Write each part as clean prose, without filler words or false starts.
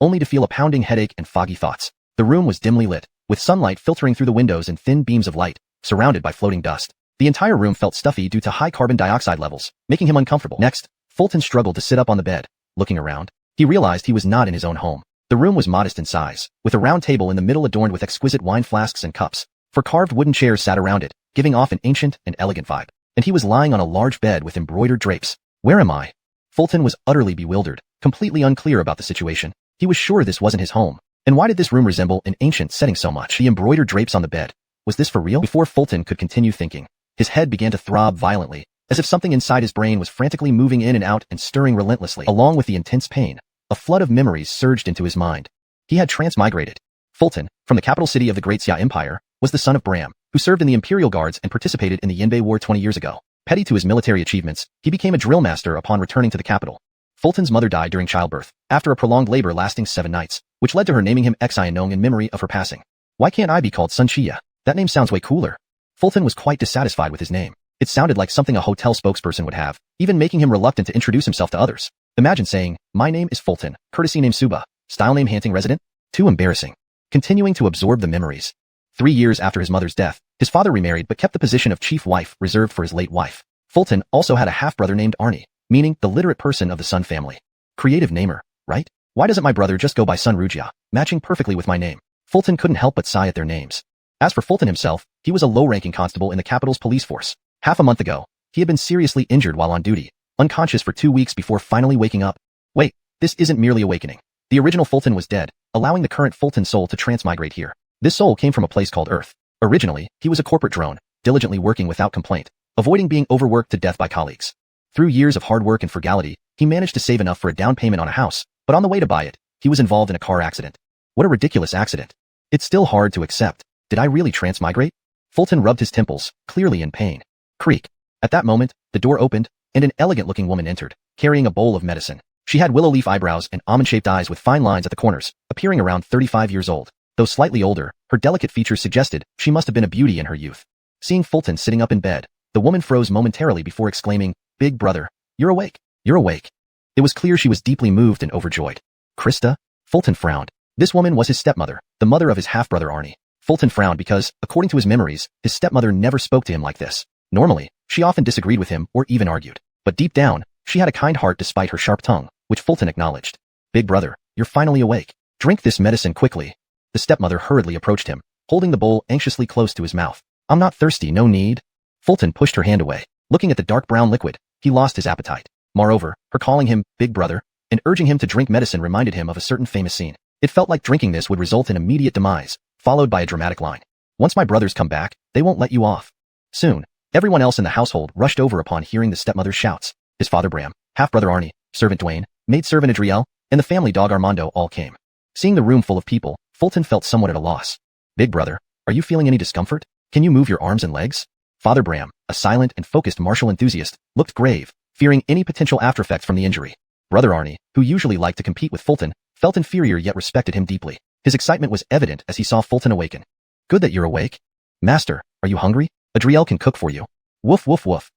only to feel a pounding headache and foggy thoughts. The room was dimly lit, with sunlight filtering through the windows and thin beams of light, surrounded by floating dust. The entire room felt stuffy due to high carbon dioxide levels, making him uncomfortable. Next, Fulton struggled to sit up on the bed. Looking around, he realized he was not in his own home. The room was modest in size, with a round table in the middle adorned with exquisite wine flasks and cups. Four carved wooden chairs sat around it, giving off an ancient and elegant vibe. And he was lying on a large bed with embroidered drapes. Where am I? Fulton was utterly bewildered, completely unclear about the situation. He was sure this wasn't his home. And why did this room resemble an ancient setting so much? The embroidered drapes on the bed. Was this for real? Before Fulton could continue thinking, his head began to throb violently, as if something inside his brain was frantically moving in and out and stirring relentlessly. Along with the intense pain, a flood of memories surged into his mind. He had transmigrated. Fulton, from the capital city of the Great Xia Empire, was the son of Bram, who served in the Imperial Guards and participated in the Yanbei War 20 years ago. Petty to his military achievements, he became a drill master upon returning to the capital. Fulton's mother died during childbirth, after a prolonged labor lasting 7 nights, which led to her naming him Xianong in memory of her passing. Why can't I be called Sun Chia? That name sounds way cooler. Fulton was quite dissatisfied with his name. It sounded like something a hotel spokesperson would have, even making him reluctant to introduce himself to others. Imagine saying, "My name is Fulton, courtesy name Suba, style name Hanting resident." Too embarrassing. Continuing to absorb the memories. 3 years after his mother's death, his father remarried but kept the position of chief wife reserved for his late wife. Fulton also had a half-brother named Arnie, meaning the literate person of the Sun family. Creative namer, right? Why doesn't my brother just go by Sun Rujia, matching perfectly with my name? Fulton couldn't help but sigh at their names. As for Fulton himself, he was a low-ranking constable in the capital's police force. Half a month ago, he had been seriously injured while on duty, unconscious for 2 weeks before finally waking up. Wait, this isn't merely awakening. The original Fulton was dead, allowing the current Fulton soul to transmigrate here. This soul came from a place called Earth. Originally, he was a corporate drone, diligently working without complaint, avoiding being overworked to death by colleagues. Through years of hard work and frugality, he managed to save enough for a down payment on a house, but on the way to buy it, he was involved in a car accident. What a ridiculous accident. It's still hard to accept. Did I really transmigrate? Fulton rubbed his temples, clearly in pain. Creak. At that moment, the door opened, and an elegant-looking woman entered, carrying a bowl of medicine. She had willow leaf eyebrows and almond-shaped eyes with fine lines at the corners, appearing around 35 years old. Though slightly older, her delicate features suggested she must have been a beauty in her youth. Seeing Fulton sitting up in bed, the woman froze momentarily before exclaiming, "Big brother, you're awake. You're awake." It was clear she was deeply moved and overjoyed. Krista? Fulton frowned. This woman was his stepmother, the mother of his half-brother Arnie. Fulton frowned because, according to his memories, his stepmother never spoke to him like this. Normally, she often disagreed with him or even argued. But deep down, she had a kind heart despite her sharp tongue, which Fulton acknowledged. "Big brother, you're finally awake. Drink this medicine quickly." The stepmother hurriedly approached him, holding the bowl anxiously close to his mouth. "I'm not thirsty, no need." Fulton pushed her hand away. Looking at the dark brown liquid, he lost his appetite. Moreover, her calling him "big brother" and urging him to drink medicine reminded him of a certain famous scene. It felt like drinking this would result in immediate demise, followed by a dramatic line. "Once my brothers come back, they won't let you off." Soon, everyone else in the household rushed over upon hearing the stepmother's shouts. His father Bram, half-brother Arnie, servant Dwayne, maid-servant Adrielle, and the family dog Armando all came. Seeing the room full of people, Fulton felt somewhat at a loss. "Big brother, are you feeling any discomfort? Can you move your arms and legs?" Father Bram, a silent and focused martial enthusiast, looked grave, fearing any potential aftereffects from the injury. Brother Arnie, who usually liked to compete with Fulton, felt inferior yet respected him deeply. His excitement was evident as he saw Fulton awaken. "Good that you're awake. Master, are you hungry? Adrielle can cook for you." Woof woof woof.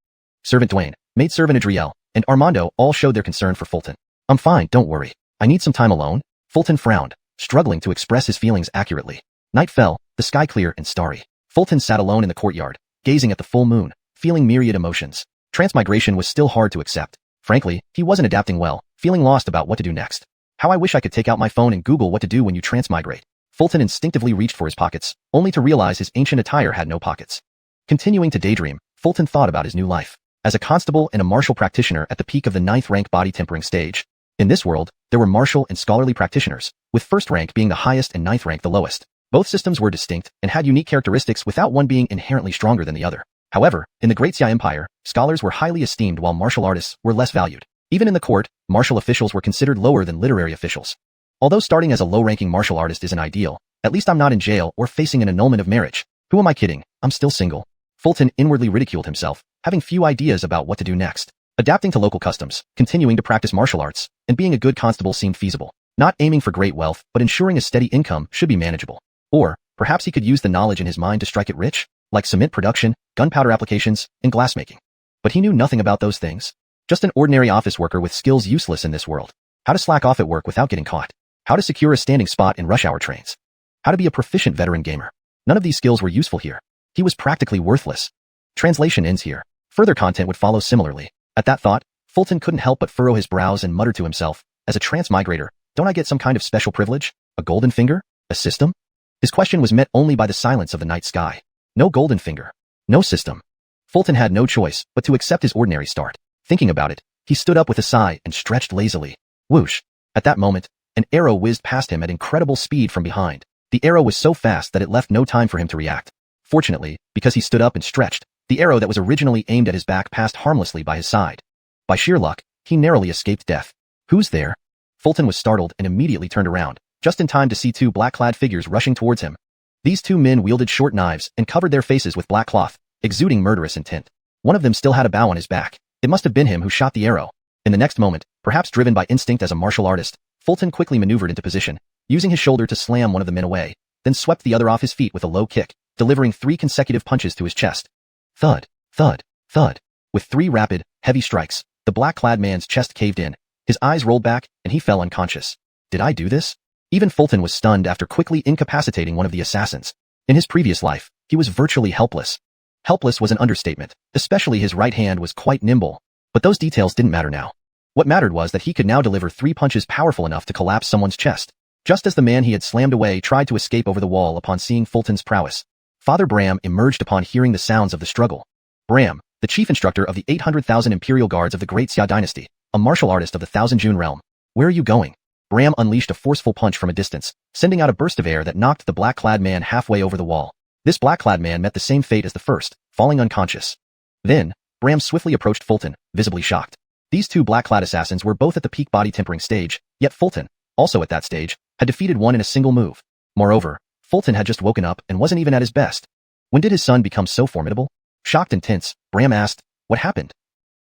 Servant Dwayne, maid-servant Adrielle, and Armando all showed their concern for Fulton. "I'm fine, don't worry. I need some time alone." Fulton frowned, struggling to express his feelings accurately. Night fell, the sky clear and starry. Fulton sat alone in the courtyard, gazing at the full moon, feeling myriad emotions. Transmigration was still hard to accept. Frankly, he wasn't adapting well, feeling lost about what to do next. How I wish I could take out my phone and Google what to do when you transmigrate. Fulton instinctively reached for his pockets, only to realize his ancient attire had no pockets. Continuing to daydream, Fulton thought about his new life. As a constable and a martial practitioner at the peak of the 9th rank body tempering stage. In this world, there were martial and scholarly practitioners, with 1st rank being the highest and 9th rank the lowest. Both systems were distinct and had unique characteristics without one being inherently stronger than the other. However, in the Great Xia Empire, scholars were highly esteemed while martial artists were less valued. Even in the court, martial officials were considered lower than literary officials. Although starting as a low-ranking martial artist isn't ideal, at least I'm not in jail or facing an annulment of marriage. Who am I kidding? I'm still single. Fulton inwardly ridiculed himself, having few ideas about what to do next. Adapting to local customs, continuing to practice martial arts, and being a good constable seemed feasible. Not aiming for great wealth, but ensuring a steady income should be manageable. Or, perhaps he could use the knowledge in his mind to strike it rich, like cement production, gunpowder applications, and glassmaking. But he knew nothing about those things. Just an ordinary office worker with skills useless in this world. How to slack off at work without getting caught. How to secure a standing spot in rush hour trains. How to be a proficient veteran gamer. None of these skills were useful here. He was practically worthless. Translation ends here. Further content would follow similarly. At that thought, Fulton couldn't help but furrow his brows and mutter to himself, as a transmigrator, don't I get some kind of special privilege? A golden finger? A system? His question was met only by the silence of the night sky. No golden finger. No system. Fulton had no choice but to accept his ordinary start. Thinking about it, he stood up with a sigh and stretched lazily. Whoosh. At that moment, an arrow whizzed past him at incredible speed from behind. The arrow was so fast that it left no time for him to react. Fortunately, because he stood up and stretched, the arrow that was originally aimed at his back passed harmlessly by his side. By sheer luck, he narrowly escaped death. Who's there? Fulton was startled and immediately turned around, just in time to see two black-clad figures rushing towards him. These two men wielded short knives and covered their faces with black cloth, exuding murderous intent. One of them still had a bow on his back. It must have been him who shot the arrow. In the next moment, perhaps driven by instinct as a martial artist, Fulton quickly maneuvered into position, using his shoulder to slam one of the men away, then swept the other off his feet with a low kick, delivering 3 consecutive punches to his chest. Thud, thud, thud. With 3 rapid, heavy strikes, the black-clad man's chest caved in, his eyes rolled back, and he fell unconscious. Did I do this? Even Fulton was stunned after quickly incapacitating one of the assassins. In his previous life, he was virtually helpless. Helpless was an understatement, especially his right hand was quite nimble. But those details didn't matter now. What mattered was that he could now deliver 3 punches powerful enough to collapse someone's chest. Just as the man he had slammed away tried to escape over the wall upon seeing Fulton's prowess, Father Bram emerged upon hearing the sounds of the struggle. Bram, the chief instructor of the 800,000 Imperial Guards of the Great Xia dynasty, a martial artist of the Thousand Jun realm. Where are you going? Bram unleashed a forceful punch from a distance, sending out a burst of air that knocked the black-clad man halfway over the wall. This black-clad man met the same fate as the first, falling unconscious. Then, Bram swiftly approached Fulton, visibly shocked. These two black-clad assassins were both at the peak body tempering stage, yet Fulton, also at that stage, had defeated one in a single move. Moreover, Fulton had just woken up and wasn't even at his best. When did his son become so formidable? Shocked and tense, Bram asked, what happened?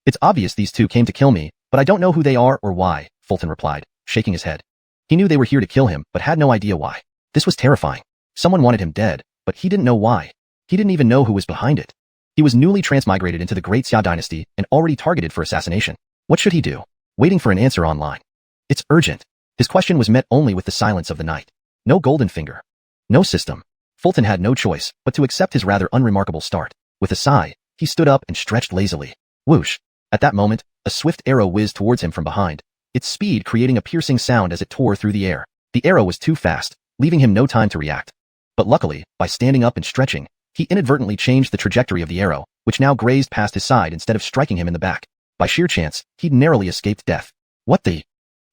It's obvious these two came to kill me, but I don't know who they are or why, Fulton replied, shaking his head. He knew they were here to kill him, but had no idea why. This was terrifying. Someone wanted him dead, but he didn't know why. He didn't even know who was behind it. He was newly transmigrated into the Great Xia dynasty and already targeted for assassination. What should he do? Waiting for an answer online. It's urgent. His question was met only with the silence of the night. No golden finger. No system. Fulton had no choice but to accept his rather unremarkable start. With a sigh, he stood up and stretched lazily. Whoosh. At that moment, a swift arrow whizzed towards him from behind, its speed creating a piercing sound as it tore through the air. The arrow was too fast, leaving him no time to react. But luckily, by standing up and stretching, he inadvertently changed the trajectory of the arrow, which now grazed past his side instead of striking him in the back. By sheer chance, he'd narrowly escaped death. What the?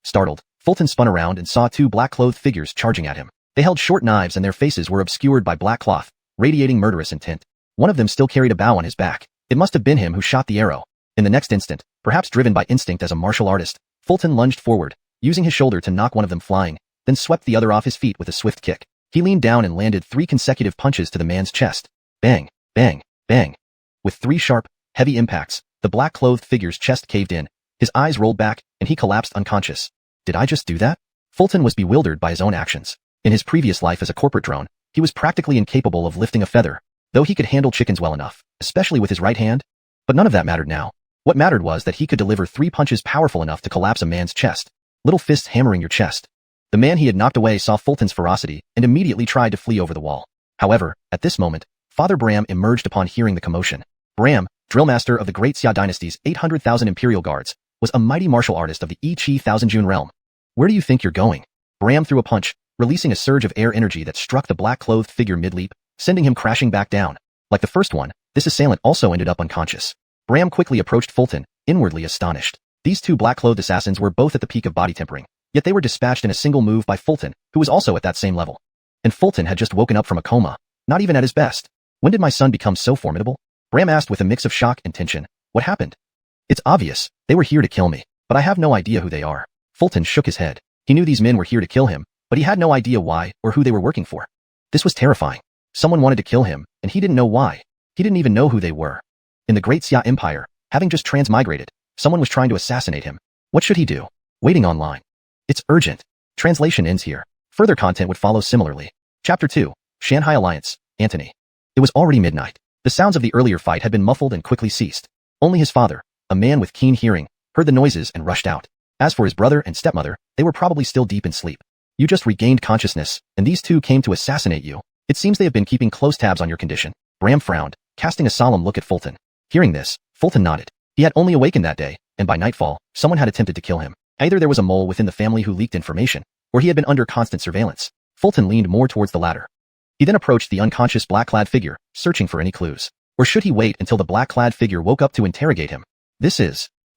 Startled, Fulton spun around and saw 2 black-clothed figures charging at him. They held short knives and their faces were obscured by black cloth, radiating murderous intent. One of them still carried a bow on his back. It must have been him who shot the arrow. In the next instant, perhaps driven by instinct as a martial artist, Fulton lunged forward, using his shoulder to knock one of them flying, then swept the other off his feet with a swift kick. He leaned down and landed 3 consecutive punches to the man's chest. Bang, bang, bang. With 3 sharp, heavy impacts, the black-clothed figure's chest caved in, his eyes rolled back, and he collapsed unconscious. Did I just do that? Fulton was bewildered by his own actions. In his previous life as a corporate drone, he was practically incapable of lifting a feather, though he could handle chickens well enough, especially with his right hand. But none of that mattered now. What mattered was that he could deliver 3 punches powerful enough to collapse a man's chest. Little fists hammering your chest. The man he had knocked away saw Fulton's ferocity and immediately tried to flee over the wall. However, at this moment, Father Bram emerged upon hearing the commotion. Bram, drillmaster of the Great Xia dynasty's 800,000 Imperial Guards, was a mighty martial artist of the Yi-Chi Thousand Jun realm. Where do you think you're going? Bram threw a punch, releasing a surge of air energy that struck the black-clothed figure mid-leap, sending him crashing back down. Like the first one, this assailant also ended up unconscious. Bram quickly approached Fulton, inwardly astonished. These 2 black-clothed assassins were both at the peak of body tempering, yet they were dispatched in a single move by Fulton, who was also at that same level. And Fulton had just woken up from a coma, not even at his best. When did my son become so formidable? Bram asked with a mix of shock and tension. What happened? It's obvious. They were here to kill me, but I have no idea who they are. Fulton shook his head. He knew these men were here to kill him, but he had no idea why or who they were working for. This was terrifying. Someone wanted to kill him, and he didn't know why. He didn't even know who they were. In the Great Xia Empire, having just transmigrated, someone was trying to assassinate him. What should he do? Waiting online. It's urgent. Translation ends here. Further content would follow similarly. Chapter 2. Shanghai Alliance, Antony. It was already midnight. The sounds of the earlier fight had been muffled and quickly ceased. Only his father, a man with keen hearing, heard the noises and rushed out. As for his brother and stepmother, they were probably still deep in sleep. You just regained consciousness, and these two came to assassinate you. It seems they have been keeping close tabs on your condition. Bram frowned, casting a solemn look at Fulton. Hearing this, Fulton nodded. He had only awakened that day, and by nightfall, someone had attempted to kill him. Either there was a mole within the family who leaked information, or he had been under constant surveillance. Fulton leaned more towards the latter. He then approached the unconscious black-clad figure, searching for any clues. Or should he wait until the black-clad figure woke up to interrogate him?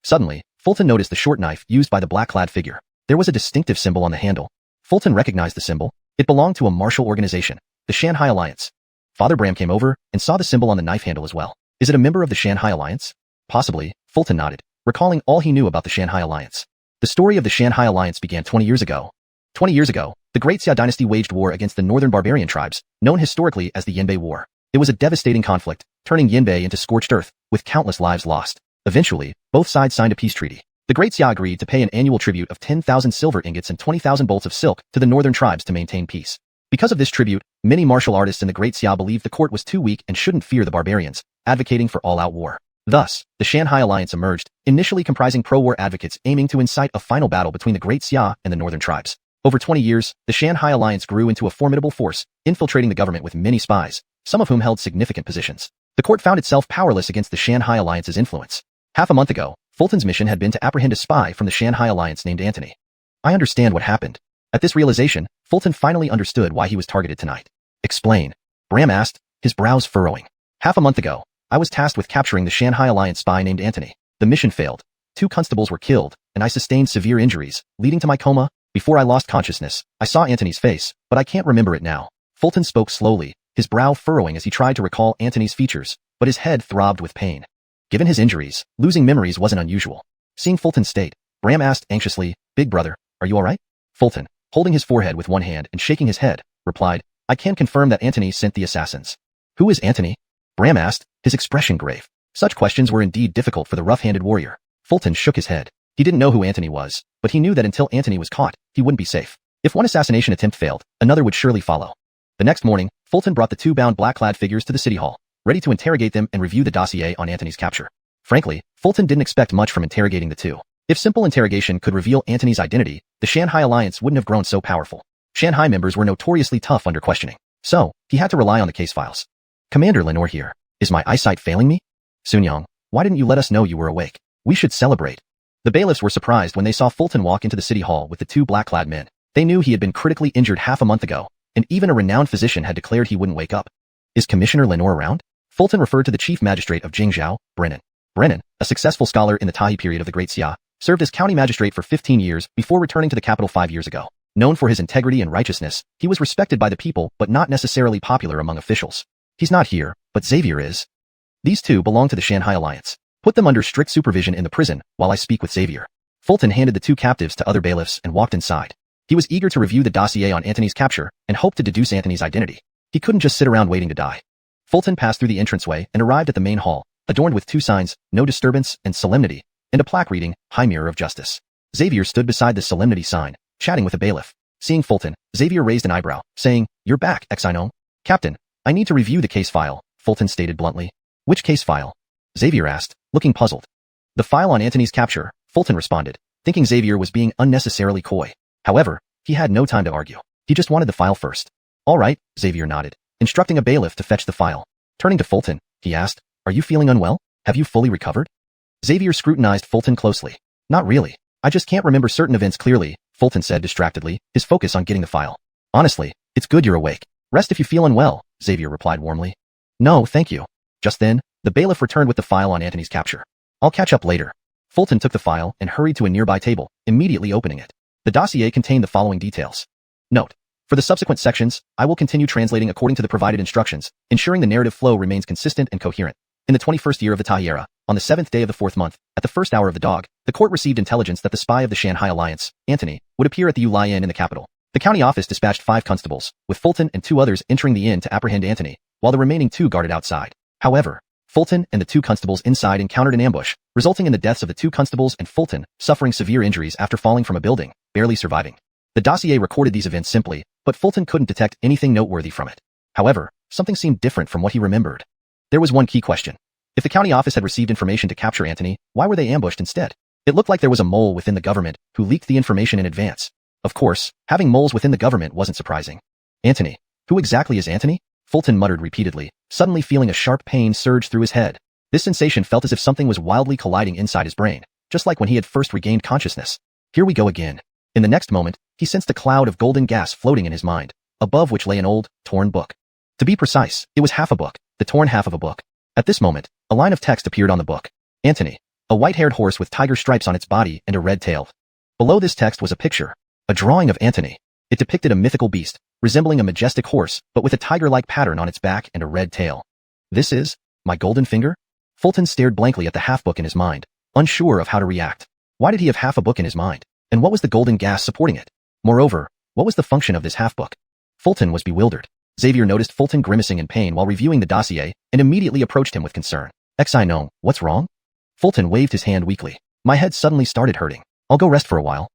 Suddenly, Fulton noticed the short knife used by the black-clad figure. There was a distinctive symbol on the handle. Fulton recognized the symbol. It belonged to a martial organization, the Shanghai Alliance. Father Bram came over and saw the symbol on the knife handle as well. Is it a member of the Shanghai Alliance? Possibly, Fulton nodded, recalling all he knew about the Shanghai Alliance. The story of the Shanghai Alliance began 20 years ago. 20 years ago, the Great Xia dynasty waged war against the northern barbarian tribes, known historically as the Yanbei War. It was a devastating conflict, turning Yanbei into scorched earth, with countless lives lost. Eventually, both sides signed a peace treaty. The Great Xia agreed to pay an annual tribute of 10,000 silver ingots and 20,000 bolts of silk to the northern tribes to maintain peace. Because of this tribute, many martial artists in the Great Xia believed the court was too weak and shouldn't fear the barbarians, advocating for all-out war. Thus, the Shanghai Alliance emerged, initially comprising pro-war advocates aiming to incite a final battle between the Great Xia and the northern tribes. Over 20 years, the Shanghai Alliance grew into a formidable force, infiltrating the government with many spies, some of whom held significant positions. The court found itself powerless against the Shanghai Alliance's influence. Half a month ago, Fulton's mission had been to apprehend a spy from the Shanghai Alliance named Antony. I understand what happened. At this realization, Fulton finally understood why he was targeted tonight. Explain. Bram asked, his brows furrowing. Half a month ago, I was tasked with capturing the Shanghai Alliance spy named Antony. The mission failed. 2 constables were killed, and I sustained severe injuries, leading to my coma. Before I lost consciousness, I saw Antony's face, but I can't remember it now. Fulton spoke slowly, his brow furrowing as he tried to recall Antony's features, but his head throbbed with pain. Given his injuries, losing memories wasn't unusual. Seeing Fulton's state, Bram asked anxiously, Big brother, are you alright? Fulton, holding his forehead with one hand and shaking his head, replied, I can confirm that Antony sent the assassins. Who is Antony? Bram asked, his expression grave. Such questions were indeed difficult for the rough-handed warrior. Fulton shook his head. He didn't know who Antony was, but he knew that until Antony was caught, he wouldn't be safe. If one assassination attempt failed, another would surely follow. The next morning, Fulton brought the 2 bound black-clad figures to the city hall, ready to interrogate them and review the dossier on Antony's capture. Frankly, Fulton didn't expect much from interrogating the 2. If simple interrogation could reveal Antony's identity, the Shanghai Alliance wouldn't have grown so powerful. Shanghai members were notoriously tough under questioning. So, he had to rely on the case files. Commander Lenore here. Is my eyesight failing me? Sunyang, why didn't you let us know you were awake? We should celebrate. The bailiffs were surprised when they saw Fulton walk into the city hall with the 2 black-clad men. They knew he had been critically injured half a month ago, and even a renowned physician had declared he wouldn't wake up. Is Commissioner Lenore around? Fulton referred to the chief magistrate of Jingzhou, Brennan. Brennan, a successful scholar in the Tahi period of the Great Xia, served as county magistrate for 15 years before returning to the capital 5 years ago. Known for his integrity and righteousness, he was respected by the people but not necessarily popular among officials. He's not here, but Xavier is. These 2 belong to the Shanghai Alliance. Put them under strict supervision in the prison while I speak with Xavier. Fulton handed the 2 captives to other bailiffs and walked inside. He was eager to review the dossier on Antony's capture and hoped to deduce Antony's identity. He couldn't just sit around waiting to die. Fulton passed through the entranceway and arrived at the main hall, adorned with 2 signs, No Disturbance and Solemnity, and a plaque reading, High Mirror of Justice. Xavier stood beside the Solemnity sign, chatting with a bailiff. Seeing Fulton, Xavier raised an eyebrow, saying, You're back, Exino. Captain, I need to review the case file, Fulton stated bluntly. Which case file? Xavier asked, looking puzzled. The file on Antony's capture, Fulton responded, thinking Xavier was being unnecessarily coy. However, he had no time to argue. He just wanted the file first. All right, Xavier nodded, instructing a bailiff to fetch the file. Turning to Fulton, he asked, Are you feeling unwell? Have you fully recovered? Xavier scrutinized Fulton closely. Not really. I just can't remember certain events clearly, Fulton said distractedly, his focus on getting the file. Honestly, it's good you're awake. Rest if you feel unwell, Xavier replied warmly. No, thank you. Just then, the bailiff returned with the file on Antony's capture. I'll catch up later. Fulton took the file and hurried to a nearby table, immediately opening it. The dossier contained the following details. Note. For the subsequent sections, I will continue translating according to the provided instructions, ensuring the narrative flow remains consistent and coherent. In the 21st year of the Tahi era, on the 7th day of the 4th month, at the 1st hour of the dog, the court received intelligence that the spy of the Shanghai Alliance, Antony, would appear at the Yulai Inn in the capital. The county office dispatched 5 constables, with Fulton and 2 others entering the inn to apprehend Antony, while the remaining 2 guarded outside. However, Fulton and the 2 constables inside encountered an ambush, resulting in the deaths of the 2 constables and Fulton, suffering severe injuries after falling from a building, barely surviving. The dossier recorded these events simply, but Fulton couldn't detect anything noteworthy from it. However, something seemed different from what he remembered. There was one key question. If the county office had received information to capture Anthony, why were they ambushed instead? It looked like there was a mole within the government who leaked the information in advance. Of course, having moles within the government wasn't surprising. Anthony. Who exactly is Anthony? Fulton muttered repeatedly, suddenly feeling a sharp pain surge through his head. This sensation felt as if something was wildly colliding inside his brain, just like when he had first regained consciousness. Here we go again. In the next moment, he sensed a cloud of golden gas floating in his mind, above which lay an old, torn book. To be precise, it was half a book, the torn half of a book. At this moment, a line of text appeared on the book. Anthony. A white-haired horse with tiger stripes on its body and a red tail. Below this text was a picture. A drawing of Anthony. It depicted a mythical beast, resembling a majestic horse, but with a tiger-like pattern on its back and a red tail. This is my golden finger? Fulton stared blankly at the half-book in his mind, unsure of how to react. Why did he have half a book in his mind? And what was the golden gas supporting it? Moreover, what was the function of this half-book? Fulton was bewildered. Xavier noticed Fulton grimacing in pain while reviewing the dossier and immediately approached him with concern. I know, what's wrong? Fulton waved his hand weakly. My head suddenly started hurting. I'll go rest for a while.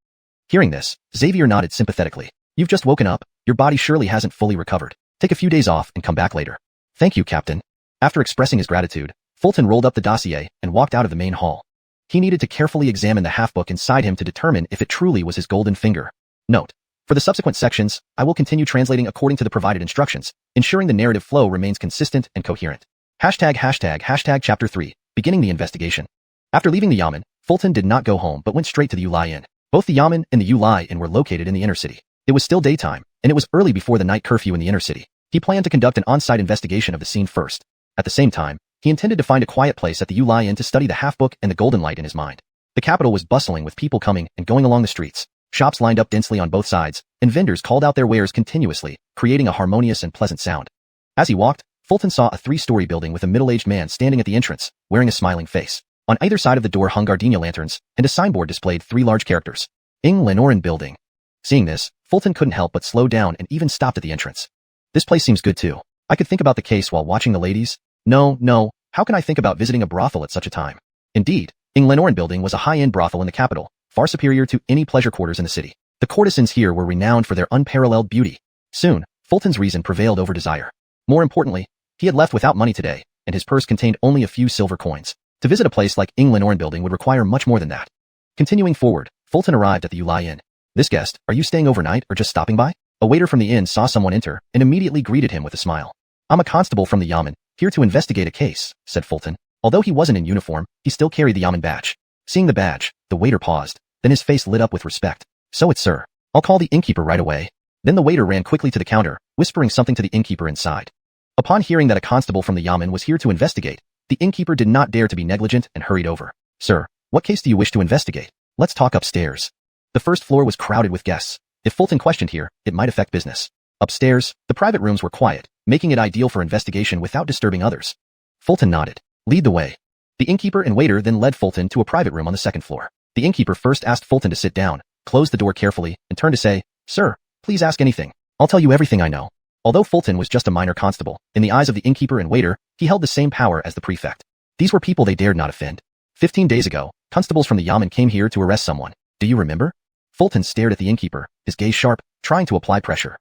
Hearing this, Xavier nodded sympathetically. You've just woken up, your body surely hasn't fully recovered. Take a few days off and come back later. Thank you, Captain. After expressing his gratitude, Fulton rolled up the dossier and walked out of the main hall. He needed to carefully examine the half-book inside him to determine if it truly was his golden finger. Note. For the subsequent sections, I will continue translating according to the provided instructions, ensuring the narrative flow remains consistent and coherent. ##### Chapter 3, Beginning the Investigation. After leaving the Yamen, Fulton did not go home but went straight to the Yulai Inn. Both the Yamen and the Yulai Inn were located in the inner city. It was still daytime, and it was early before the night curfew in the inner city. He planned to conduct an on-site investigation of the scene first. At the same time, he intended to find a quiet place at the Yulai Inn to study the half-book and the golden light in his mind. The capital was bustling with people coming and going along the streets. Shops lined up densely on both sides, and vendors called out their wares continuously, creating a harmonious and pleasant sound. As he walked, Fulton saw a 3-story building with a middle-aged man standing at the entrance, wearing a smiling face. On either side of the door hung gardenia lanterns, and a signboard displayed 3 large characters. Lenoran Building. Seeing this, Fulton couldn't help but slow down and even stopped at the entrance. This place seems good too. I could think about the case while watching the ladies. No, how can I think about visiting a brothel at such a time? Indeed, Lenoran Building was a high-end brothel in the capital, far superior to any pleasure quarters in the city. The courtesans here were renowned for their unparalleled beauty. Soon, Fulton's reason prevailed over desire. More importantly, he had left without money today, and his purse contained only a few silver coins. To visit a place like Lenoran Building would require much more than that. Continuing forward, Fulton arrived at the Yulai Inn. This guest, are you staying overnight or just stopping by? A waiter from the inn saw someone enter and immediately greeted him with a smile. I'm a constable from the Yamen, here to investigate a case, said Fulton. Although he wasn't in uniform, he still carried the Yamen badge. Seeing the badge, the waiter paused, then his face lit up with respect. So it's sir. I'll call the innkeeper right away. Then the waiter ran quickly to the counter, whispering something to the innkeeper inside. Upon hearing that a constable from the Yamen was here to investigate, the innkeeper did not dare to be negligent and hurried over. Sir, what case do you wish to investigate? Let's talk upstairs. The first floor was crowded with guests. If Fulton questioned here, it might affect business. Upstairs, the private rooms were quiet, making it ideal for investigation without disturbing others. Fulton nodded. Lead the way. The innkeeper and waiter then led Fulton to a private room on the second floor. The innkeeper first asked Fulton to sit down, closed the door carefully, and turned to say, Sir, please ask anything. I'll tell you everything I know. Although Fulton was just a minor constable, in the eyes of the innkeeper and waiter, he held the same power as the prefect. These were people they dared not offend. 15 days ago, constables from the Yamen came here to arrest someone. Do you remember? Fulton stared at the innkeeper, his gaze sharp, trying to apply pressure.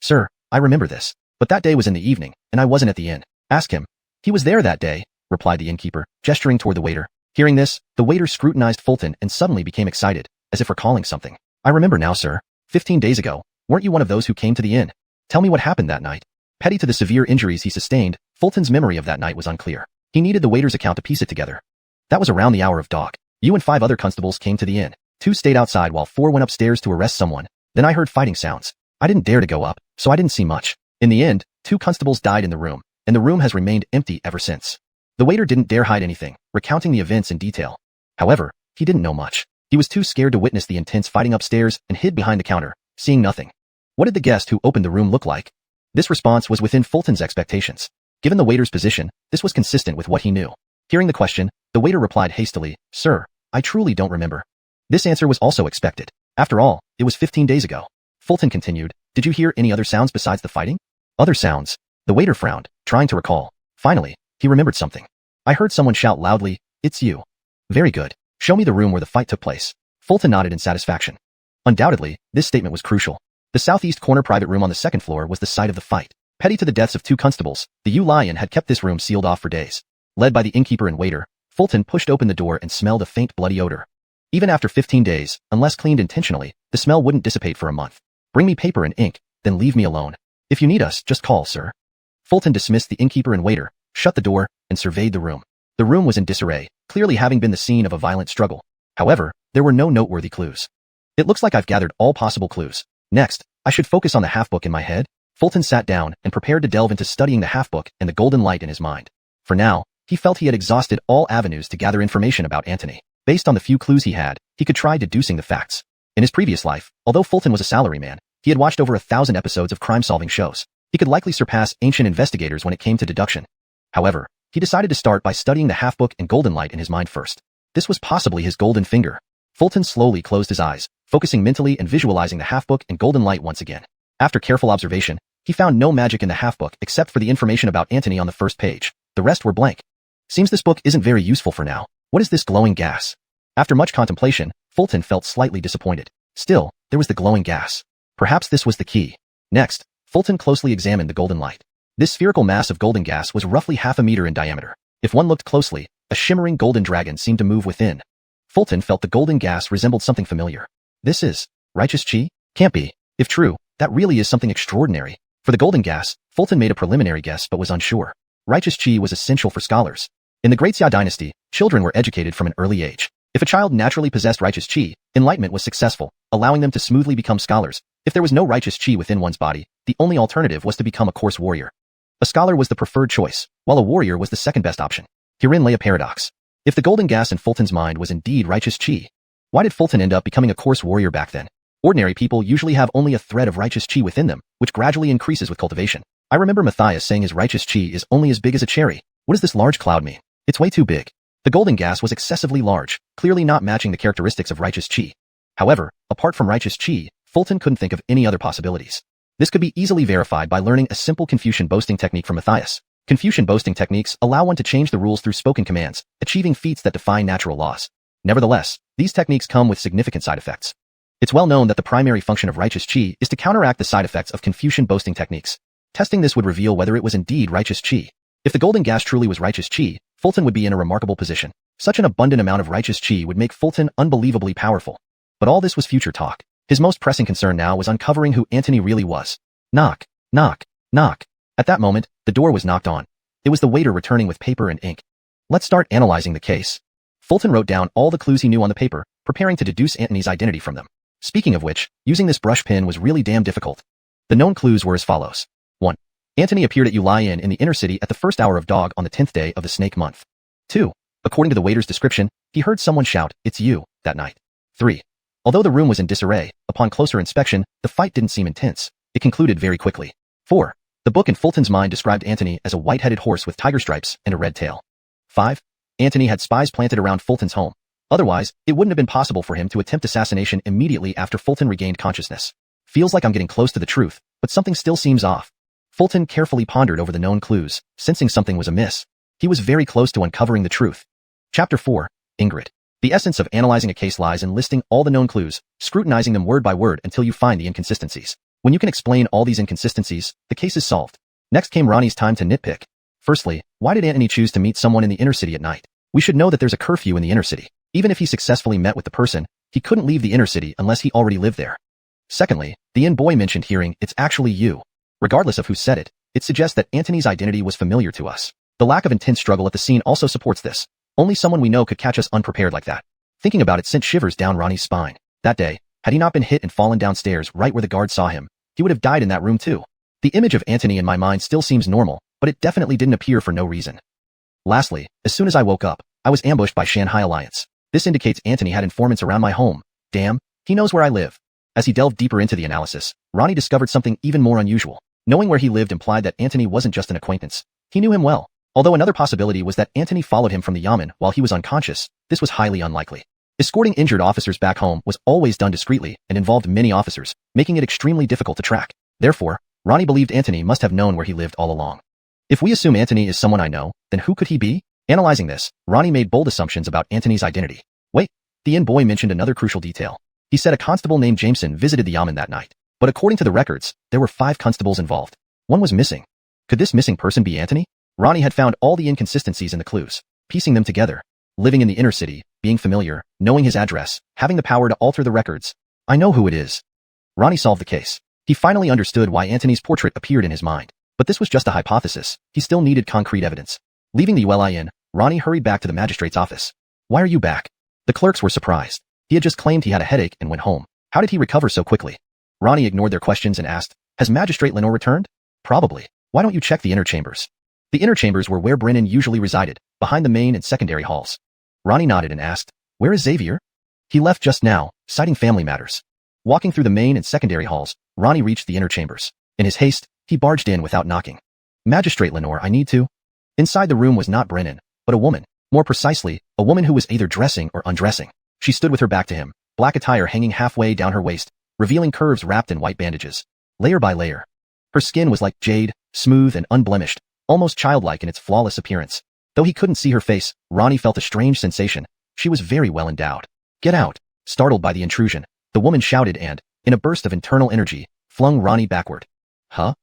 Sir, I remember this. But that day was in the evening, and I wasn't at the inn. Ask him. He was there that day, replied the innkeeper, gesturing toward the waiter. Hearing this, the waiter scrutinized Fulton and suddenly became excited, as if recalling something. I remember now, sir. 15 days ago, weren't you one of those who came to the inn? Tell me what happened that night. Petty to the severe injuries he sustained, Fulton's memory of that night was unclear. He needed the waiter's account to piece it together. That was around the hour of dawn. You and 5 other constables came to the inn. 2 stayed outside while 4 went upstairs to arrest someone. Then I heard fighting sounds. I didn't dare to go up, so I didn't see much. In the end, 2 constables died in the room, and the room has remained empty ever since. The waiter didn't dare hide anything, recounting the events in detail. However, he didn't know much. He was too scared to witness the intense fighting upstairs and hid behind the counter, seeing nothing. What did the guest who opened the room look like? This response was within Fulton's expectations. Given the waiter's position, this was consistent with what he knew. Hearing the question, the waiter replied hastily, Sir, I truly don't remember. This answer was also expected. After all, it was 15 days ago. Fulton continued, Did you hear any other sounds besides the fighting? Other sounds. The waiter frowned, trying to recall. Finally, he remembered something. I heard someone shout loudly, It's you. Very good. Show me the room where the fight took place. Fulton nodded in satisfaction. Undoubtedly, this statement was crucial. The southeast corner private room on the second floor was the site of the fight. Petty to the deaths of 2 constables, the Lion had kept this room sealed off for days. Led by the innkeeper and waiter, Fulton pushed open the door and smelled a faint bloody odor. Even after 15 days, unless cleaned intentionally, the smell wouldn't dissipate for a month. Bring me paper and ink, then leave me alone. If you need us, just call, sir. Fulton dismissed the innkeeper and waiter, shut the door, and surveyed the room. The room was in disarray, clearly having been the scene of a violent struggle. However, there were no noteworthy clues. It looks like I've gathered all possible clues. Next, I should focus on the half-book in my head. Fulton sat down and prepared to delve into studying the half-book and the golden light in his mind. For now, he felt he had exhausted all avenues to gather information about Antony. Based on the few clues he had, he could try deducing the facts. In his previous life, although Fulton was a salaryman, he had watched over 1,000 episodes of crime-solving shows. He could likely surpass ancient investigators when it came to deduction. However, he decided to start by studying the half-book and golden light in his mind first. This was possibly his golden finger. Fulton slowly closed his eyes, focusing mentally and visualizing the half-book and golden light once again. After careful observation, he found no magic in the half-book except for the information about Antony on the first page. The rest were blank. Seems this book isn't very useful for now. What is this glowing gas? After much contemplation, Fulton felt slightly disappointed. Still, there was the glowing gas. Perhaps this was the key. Next, Fulton closely examined the golden light. This spherical mass of golden gas was roughly half a meter in diameter. If one looked closely, a shimmering golden dragon seemed to move within. Fulton felt the golden gas resembled something familiar. This is righteous chi? Can't be. If true, that really is something extraordinary. For the golden gas, Fulton made a preliminary guess but was unsure. Righteous chi was essential for scholars. In the Great Xia dynasty, children were educated from an early age. If a child naturally possessed righteous chi, enlightenment was successful, allowing them to smoothly become scholars. If there was no righteous chi within one's body, the only alternative was to become a coarse warrior. A scholar was the preferred choice, while a warrior was the second best option. Herein lay a paradox. If the golden gas in Fulton's mind was indeed righteous chi, why did Fulton end up becoming a coarse warrior back then? Ordinary people usually have only a thread of righteous chi within them, which gradually increases with cultivation. I remember Matthias saying his righteous chi is only as big as a cherry. What does this large cloud mean? It's way too big. The golden gas was excessively large, clearly not matching the characteristics of righteous chi. However, apart from righteous chi, Fulton couldn't think of any other possibilities. This could be easily verified by learning a simple Confucian boasting technique from Matthias. Confucian boasting techniques allow one to change the rules through spoken commands, achieving feats that defy natural laws. Nevertheless, these techniques come with significant side effects. It's well known that the primary function of righteous chi is to counteract the side effects of Confucian boasting techniques. Testing this would reveal whether it was indeed righteous chi. If the golden gas truly was righteous chi, Fulton would be in a remarkable position. Such an abundant amount of righteous chi would make Fulton unbelievably powerful. But all this was future talk. His most pressing concern now was uncovering who Antony really was. Knock, knock, knock. At that moment, the door was knocked on. It was the waiter returning with paper and ink. Let's start analyzing the case. Fulton wrote down all the clues he knew on the paper, preparing to deduce Antony's identity from them. Speaking of which, using this brush pen was really damn difficult. The known clues were as follows. 1. Antony appeared at Lian in the inner city at the first hour of dog on the 10th day of the snake month. 2. According to the waiter's description, he heard someone shout, "It's you," that night. 3. Although the room was in disarray, upon closer inspection, the fight didn't seem intense. It concluded very quickly. 4. The book in Fulton's mind described Antony as a white-headed horse with tiger stripes and a red tail. 5. Antony had spies planted around Fulton's home. Otherwise, it wouldn't have been possible for him to attempt assassination immediately after Fulton regained consciousness. Feels like I'm getting close to the truth, but something still seems off. Fulton carefully pondered over the known clues, sensing something was amiss. He was very close to uncovering the truth. Chapter 4. Ingrid. The essence of analyzing a case lies in listing all the known clues, scrutinizing them word by word until you find the inconsistencies. When you can explain all these inconsistencies, the case is solved. Next came Ronnie's time to nitpick. Firstly, why did Antony choose to meet someone in the inner city at night? We should know that there's a curfew in the inner city. Even if he successfully met with the person, he couldn't leave the inner city unless he already lived there. Secondly, the inn boy mentioned hearing, "It's actually you." Regardless of who said it, it suggests that Antony's identity was familiar to us. The lack of intense struggle at the scene also supports this. Only someone we know could catch us unprepared like that. Thinking about it sent shivers down Ronnie's spine. That day, had he not been hit and fallen downstairs right where the guard saw him, he would have died in that room too. The image of Antony in my mind still seems normal, but it definitely didn't appear for no reason. Lastly, as soon as I woke up, I was ambushed by Shanghai Alliance. This indicates Antony had informants around my home. Damn, he knows where I live. As he delved deeper into the analysis, Ronnie discovered something even more unusual. Knowing where he lived implied that Antony wasn't just an acquaintance. He knew him well. Although another possibility was that Antony followed him from the yamen while he was unconscious, this was highly unlikely. Escorting injured officers back home was always done discreetly and involved many officers, making it extremely difficult to track. Therefore, Ronnie believed Antony must have known where he lived all along. If we assume Antony is someone I know, then who could he be? Analyzing this, Ronnie made bold assumptions about Antony's identity. Wait, the inn boy mentioned another crucial detail. He said a constable named Jameson visited the Yamen that night. But according to the records, there were 5 constables involved. One was missing. Could this missing person be Anthony? Ronnie had found all the inconsistencies in the clues, piecing them together. Living in the inner city, being familiar, knowing his address, having the power to alter the records. I know who it is. Ronnie solved the case. He finally understood why Anthony's portrait appeared in his mind. But this was just a hypothesis. He still needed concrete evidence. Leaving the ULI Inn, Ronnie hurried back to the magistrate's office. Why are you back? The clerks were surprised. He had just claimed he had a headache and went home. How did he recover so quickly? Ronnie ignored their questions and asked, has Magistrate Lenore returned? Probably. Why don't you check the inner chambers? The inner chambers were where Brennan usually resided, behind the main and secondary halls. Ronnie nodded and asked, where is Xavier? He left just now, citing family matters. Walking through the main and secondary halls, Ronnie reached the inner chambers. In his haste, he barged in without knocking. Magistrate Lenore, I need to. Inside the room was not Brennan, but a woman. More precisely, a woman who was either dressing or undressing. She stood with her back to him, black attire hanging halfway down her waist, revealing curves wrapped in white bandages, layer by layer. Her skin was like jade, smooth and unblemished, almost childlike in its flawless appearance. Though he couldn't see her face, Ronnie felt a strange sensation. She was very well endowed. Get out! Startled by the intrusion, the woman shouted and, in a burst of internal energy, flung Ronnie backward. Huh?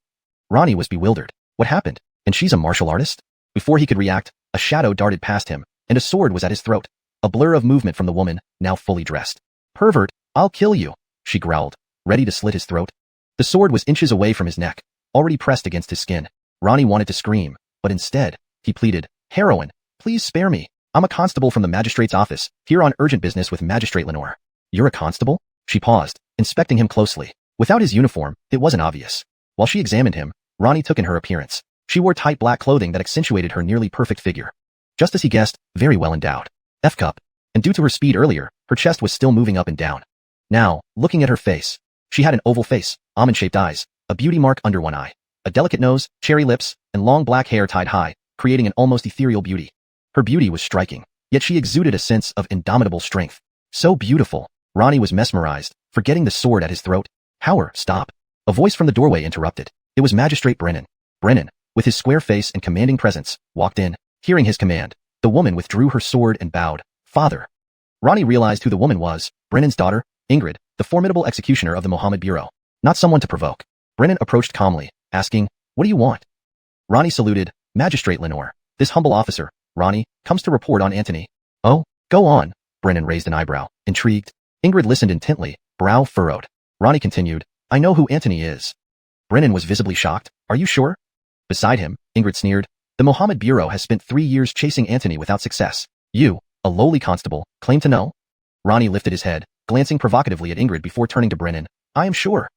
Ronnie was bewildered. What happened? And she's a martial artist? Before he could react, a shadow darted past him, and a sword was at his throat. A blur of movement from the woman, now fully dressed. Pervert, I'll kill you, she growled, ready to slit his throat. The sword was inches away from his neck, already pressed against his skin. Ronnie wanted to scream, but instead, he pleaded, Heroine, please spare me. I'm a constable from the magistrate's office, here on urgent business with Magistrate Lenore. You're a constable? She paused, inspecting him closely. Without his uniform, it wasn't obvious. While she examined him, Ronnie took in her appearance. She wore tight black clothing that accentuated her nearly perfect figure. Just as he guessed, very well endowed. F-cup. And due to her speed earlier, her chest was still moving up and down. Now, looking at her face. She had an oval face, almond-shaped eyes, a beauty mark under one eye, a delicate nose, cherry lips, and long black hair tied high, creating an almost ethereal beauty. Her beauty was striking, yet she exuded a sense of indomitable strength. So beautiful. Ronnie was mesmerized, forgetting the sword at his throat. Howard, stop. A voice from the doorway interrupted. It was Magistrate Brennan. Brennan, with his square face and commanding presence, walked in. Hearing his command, the woman withdrew her sword and bowed. Father. Ronnie realized who the woman was, Brennan's daughter, Ingrid, the formidable executioner of the Mohammed Bureau. Not someone to provoke. Brennan approached calmly, asking, what do you want? Ronnie saluted, Magistrate Lenore. This humble officer, Ronnie, comes to report on Anthony. Oh, go on. Brennan raised an eyebrow, intrigued. Ingrid listened intently, brow furrowed. Ronnie continued, I know who Anthony is. Brennan was visibly shocked. Are you sure? Beside him, Ingrid sneered. The Mohammed Bureau has spent 3 years chasing Anthony without success. You, a lowly constable, claim to know? Ronnie lifted his head, glancing provocatively at Ingrid before turning to Brennan. I am sure.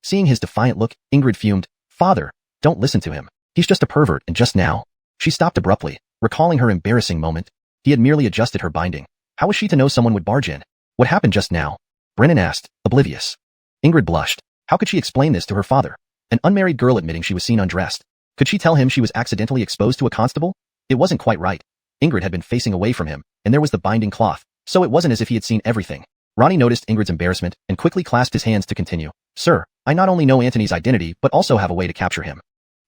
Seeing his defiant look, Ingrid fumed. Father, don't listen to him. He's just a pervert and just now. She stopped abruptly, recalling her embarrassing moment. He had merely adjusted her binding. How was she to know someone would barge in? What happened just now? Brennan asked, oblivious. Ingrid blushed. How could she explain this to her father? An unmarried girl admitting she was seen undressed. Could she tell him she was accidentally exposed to a constable? It wasn't quite right. Ingrid had been facing away from him, and there was the binding cloth, so it wasn't as if he had seen everything. Ronnie noticed Ingrid's embarrassment and quickly clasped his hands to continue. Sir, I not only know Anthony's identity but also have a way to capture him.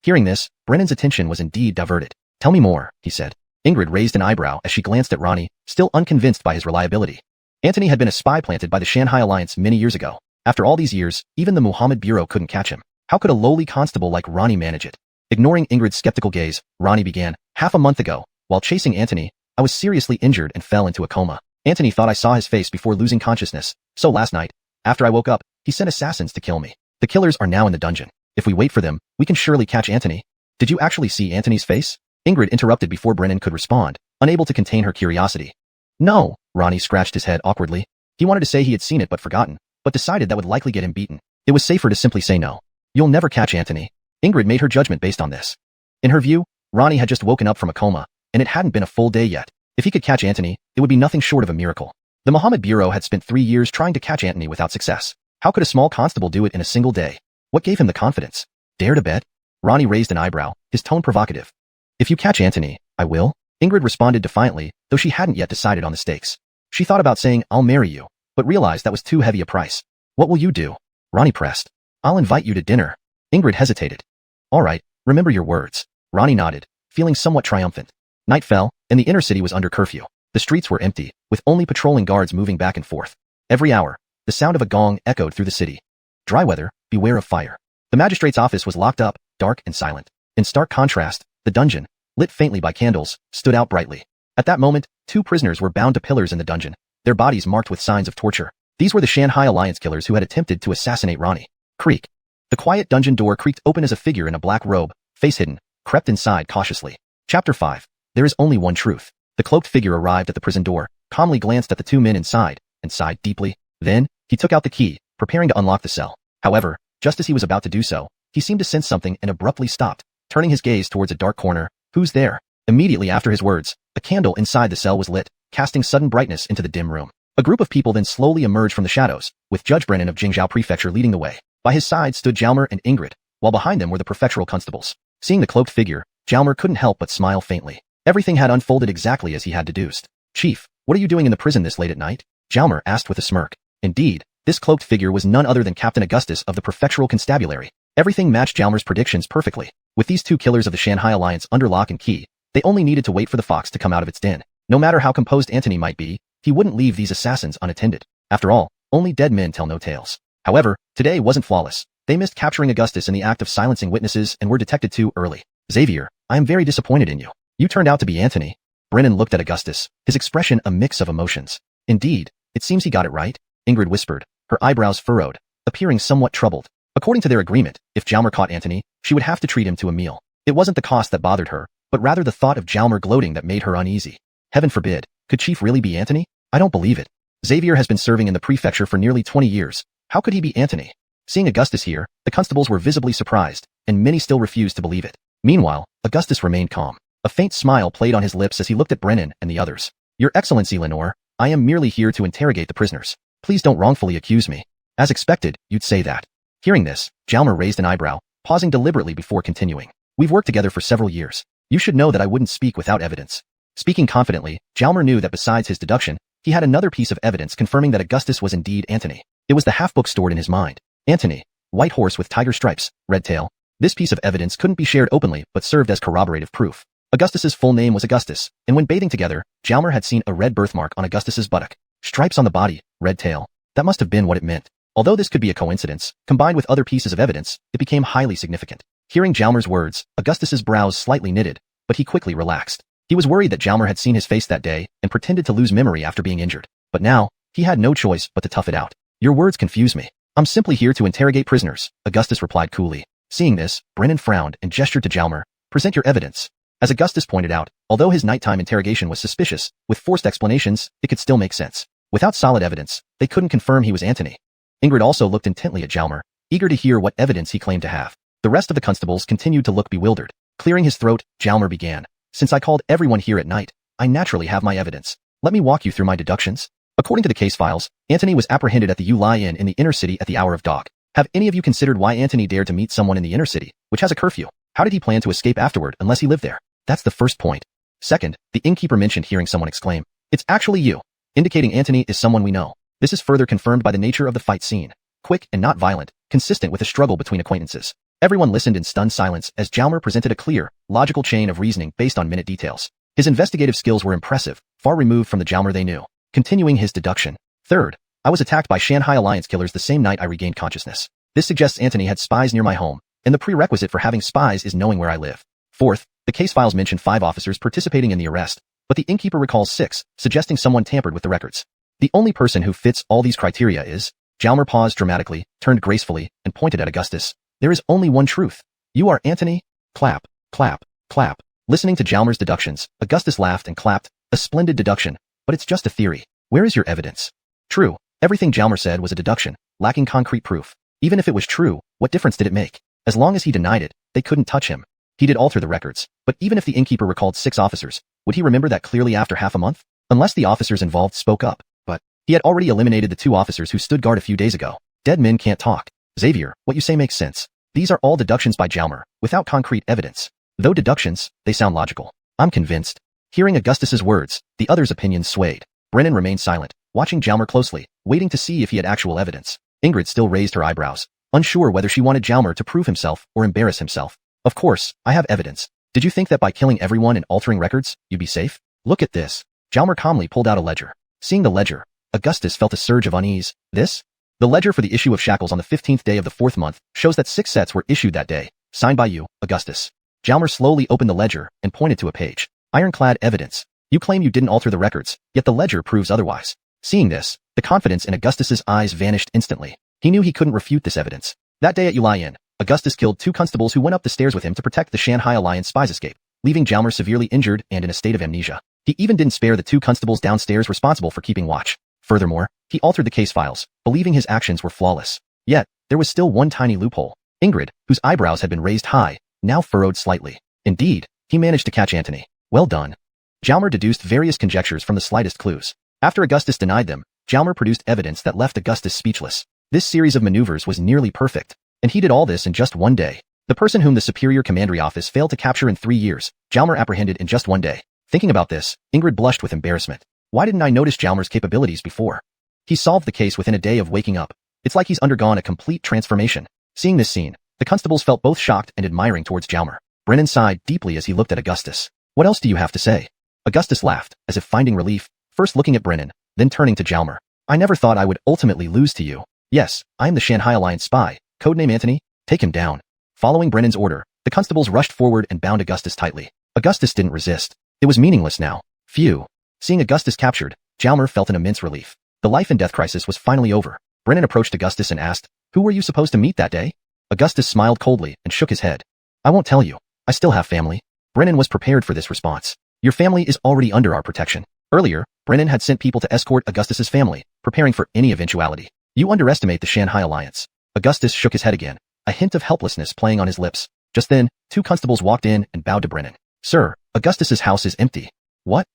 Hearing this, Brennan's attention was indeed diverted. Tell me more, he said. Ingrid raised an eyebrow as she glanced at Ronnie, still unconvinced by his reliability. Anthony had been a spy planted by the Shanghai Alliance many years ago. After all these years, even the Mohammed Bureau couldn't catch him. How could a lowly constable like Ronnie manage it? Ignoring Ingrid's skeptical gaze, Ronnie began, half a month ago, while chasing Anthony, I was seriously injured and fell into a coma. Anthony thought I saw his face before losing consciousness, so last night, after I woke up, he sent assassins to kill me. The killers are now in the dungeon. If we wait for them, we can surely catch Anthony. Did you actually see Anthony's face? Ingrid interrupted before Brennan could respond, unable to contain her curiosity. No, Ronnie scratched his head awkwardly. He wanted to say he had seen it but forgotten, but decided that would likely get him beaten. It was safer to simply say no. You'll never catch Anthony. Ingrid made her judgment based on this. In her view, Ronnie had just woken up from a coma, and it hadn't been a full day yet. If he could catch Anthony, it would be nothing short of a miracle. The Mohammed Bureau had spent 3 years trying to catch Anthony without success. How could a small constable do it in a single day? What gave him the confidence? Dare to bet? Ronnie raised an eyebrow, his tone provocative. If you catch Anthony, I will. Ingrid responded defiantly, though she hadn't yet decided on the stakes. She thought about saying, I'll marry you, but realized that was too heavy a price. What will you do? Ronnie pressed. I'll invite you to dinner. Ingrid hesitated. All right, remember your words. Ronnie nodded, feeling somewhat triumphant. Night fell, and the inner city was under curfew. The streets were empty, with only patrolling guards moving back and forth. Every hour, the sound of a gong echoed through the city. Dry weather, beware of fire. The magistrate's office was locked up, dark and silent. In stark contrast, the dungeon, lit faintly by candles, stood out brightly. At that moment, 2 prisoners were bound to pillars in the dungeon, their bodies marked with signs of torture. These were the Shanghai Alliance killers who had attempted to assassinate Ronnie. Creak. The quiet dungeon door creaked open as a figure in a black robe, face hidden, crept inside cautiously. Chapter 5. There is only one truth. The cloaked figure arrived at the prison door, calmly glanced at the 2 men inside, and sighed deeply. Then, he took out the key, preparing to unlock the cell. However, just as he was about to do so, he seemed to sense something and abruptly stopped, turning his gaze towards a dark corner. Who's there? Immediately after his words, a candle inside the cell was lit, casting sudden brightness into the dim room. A group of people then slowly emerged from the shadows, with Judge Brennan of Jingzhou Prefecture leading the way. By his side stood Jalmer and Ingrid, while behind them were the prefectural constables. Seeing the cloaked figure, Jalmer couldn't help but smile faintly. Everything had unfolded exactly as he had deduced. Chief, what are you doing in the prison this late at night? Jalmer asked with a smirk. Indeed, this cloaked figure was none other than Captain Augustus of the Prefectural Constabulary. Everything matched Jalmer's predictions perfectly. With these 2 killers of the Shanghai Alliance under lock and key, they only needed to wait for the fox to come out of its den. No matter how composed Antony might be, he wouldn't leave these assassins unattended. After all, only dead men tell no tales. However, today wasn't flawless. They missed capturing Augustus in the act of silencing witnesses and were detected too early. Xavier, I am very disappointed in you. You turned out to be Antony. Brennan looked at Augustus, his expression a mix of emotions. Indeed, it seems he got it right, Ingrid whispered, her eyebrows furrowed, appearing somewhat troubled. According to their agreement, if Jalmer caught Antony, she would have to treat him to a meal. It wasn't the cost that bothered her, but rather the thought of Jalmer gloating that made her uneasy. Heaven forbid, could Chief really be Antony? I don't believe it. Xavier has been serving in the prefecture for nearly 20 years. How could he be Antony? Seeing Augustus here, the constables were visibly surprised, and many still refused to believe it. Meanwhile, Augustus remained calm. A faint smile played on his lips as he looked at Brennan and the others. Your Excellency Lenore, I am merely here to interrogate the prisoners. Please don't wrongfully accuse me. As expected, you'd say that. Hearing this, Jalmer raised an eyebrow, pausing deliberately before continuing. We've worked together for several years. You should know that I wouldn't speak without evidence. Speaking confidently, Jalmer knew that besides his deduction, he had another piece of evidence confirming that Augustus was indeed Antony. It was the half-book stored in his mind. Antony, white horse with tiger stripes, red tail. This piece of evidence couldn't be shared openly but served as corroborative proof. Augustus's full name was Augustus, and when bathing together, Jalmer had seen a red birthmark on Augustus's buttock. Stripes on the body, red tail. That must have been what it meant. Although this could be a coincidence, combined with other pieces of evidence, it became highly significant. Hearing Jalmer's words, Augustus's brows slightly knitted, but he quickly relaxed. He was worried that Jalmer had seen his face that day and pretended to lose memory after being injured. But now, he had no choice but to tough it out. Your words confuse me. I'm simply here to interrogate prisoners, Augustus replied coolly. Seeing this, Brennan frowned and gestured to Jalmer. Present your evidence. As Augustus pointed out, although his nighttime interrogation was suspicious, with forced explanations, it could still make sense. Without solid evidence, they couldn't confirm he was Antony. Ingrid also looked intently at Jalmer, eager to hear what evidence he claimed to have. The rest of the constables continued to look bewildered. Clearing his throat, Jalmer began. Since I called everyone here at night, I naturally have my evidence. Let me walk you through my deductions. According to the case files, Antony was apprehended at the Yulai Inn in the inner city at the hour of dawn. Have any of you considered why Antony dared to meet someone in the inner city, which has a curfew? How did he plan to escape afterward unless he lived there? That's the first point. Second, the innkeeper mentioned hearing someone exclaim, "It's actually you," indicating Antony is someone we know. This is further confirmed by the nature of the fight scene. Quick and not violent, consistent with a struggle between acquaintances. Everyone listened in stunned silence as Jalmer presented a clear, logical chain of reasoning based on minute details. His investigative skills were impressive, far removed from the Jalmer they knew. Continuing his deduction. Third, I was attacked by Shanghai Alliance killers the same night I regained consciousness. This suggests Antony had spies near my home, and the prerequisite for having spies is knowing where I live. Fourth, the case files mention 5 officers participating in the arrest, but the innkeeper recalls 6, suggesting someone tampered with the records. The only person who fits all these criteria is... Jalmer paused dramatically, turned gracefully, and pointed at Augustus. There is only one truth. You are Antony? Clap, clap, clap. Listening to Jalmer's deductions, Augustus laughed and clapped. A splendid deduction, but it's just a theory. Where is your evidence? True, everything Jalmer said was a deduction, lacking concrete proof. Even if it was true, what difference did it make? As long as he denied it, they couldn't touch him. He did alter the records, but even if the innkeeper recalled 6 officers, would he remember that clearly after half a month? Unless the officers involved spoke up. But he had already eliminated the 2 officers who stood guard a few days ago. Dead men can't talk. Xavier, what you say makes sense. These are all deductions by Jalmer, without concrete evidence. Though deductions, they sound logical. I'm convinced. Hearing Augustus's words, the others' opinions swayed. Brennan remained silent, watching Jalmer closely, waiting to see if he had actual evidence. Ingrid still raised her eyebrows, unsure whether she wanted Jalmer to prove himself or embarrass himself. Of course, I have evidence. Did you think that by killing everyone and altering records, you'd be safe? Look at this. Jalmer calmly pulled out a ledger. Seeing the ledger, Augustus felt a surge of unease. This? The ledger for the issue of shackles on the 15th day of the 4th month shows that 6 sets were issued that day, signed by you, Augustus. Jalmer slowly opened the ledger and pointed to a page. Ironclad evidence. You claim you didn't alter the records, yet the ledger proves otherwise. Seeing this, the confidence in Augustus's eyes vanished instantly. He knew he couldn't refute this evidence. That day at Yulian, Augustus killed 2 constables who went up the stairs with him to protect the Shanghai Alliance spies' escape, leaving Jalmer severely injured and in a state of amnesia. He even didn't spare the 2 constables downstairs responsible for keeping watch. Furthermore, he altered the case files, believing his actions were flawless. Yet, there was still one tiny loophole. Ingrid, whose eyebrows had been raised high, now furrowed slightly. Indeed, he managed to catch Antony. Well done. Jalmer deduced various conjectures from the slightest clues. After Augustus denied them, Jalmer produced evidence that left Augustus speechless. This series of maneuvers was nearly perfect, and he did all this in just one day. The person whom the Superior Commandery Office failed to capture in 3 years, Jalmer apprehended in just one day. Thinking about this, Ingrid blushed with embarrassment. Why didn't I notice Jalmer's capabilities before? He solved the case within a day of waking up. It's like he's undergone a complete transformation. Seeing this scene, the constables felt both shocked and admiring towards Jalmer. Brennan sighed deeply as he looked at Augustus. What else do you have to say? Augustus laughed, as if finding relief, first looking at Brennan, then turning to Jalmer. I never thought I would ultimately lose to you. Yes, I am the Shanghai Alliance spy, codename Antony. Take him down. Following Brennan's order, the constables rushed forward and bound Augustus tightly. Augustus didn't resist. It was meaningless now. Phew. Seeing Augustus captured, Jalmer felt an immense relief. The life and death crisis was finally over. Brennan approached Augustus and asked, Who were you supposed to meet that day? Augustus smiled coldly and shook his head. I won't tell you. I still have family. Brennan was prepared for this response. Your family is already under our protection. Earlier, Brennan had sent people to escort Augustus's family, preparing for any eventuality. You underestimate the Shanghai Alliance. Augustus shook his head again, a hint of helplessness playing on his lips. Just then, 2 constables walked in and bowed to Brennan. Sir, Augustus's house is empty. What?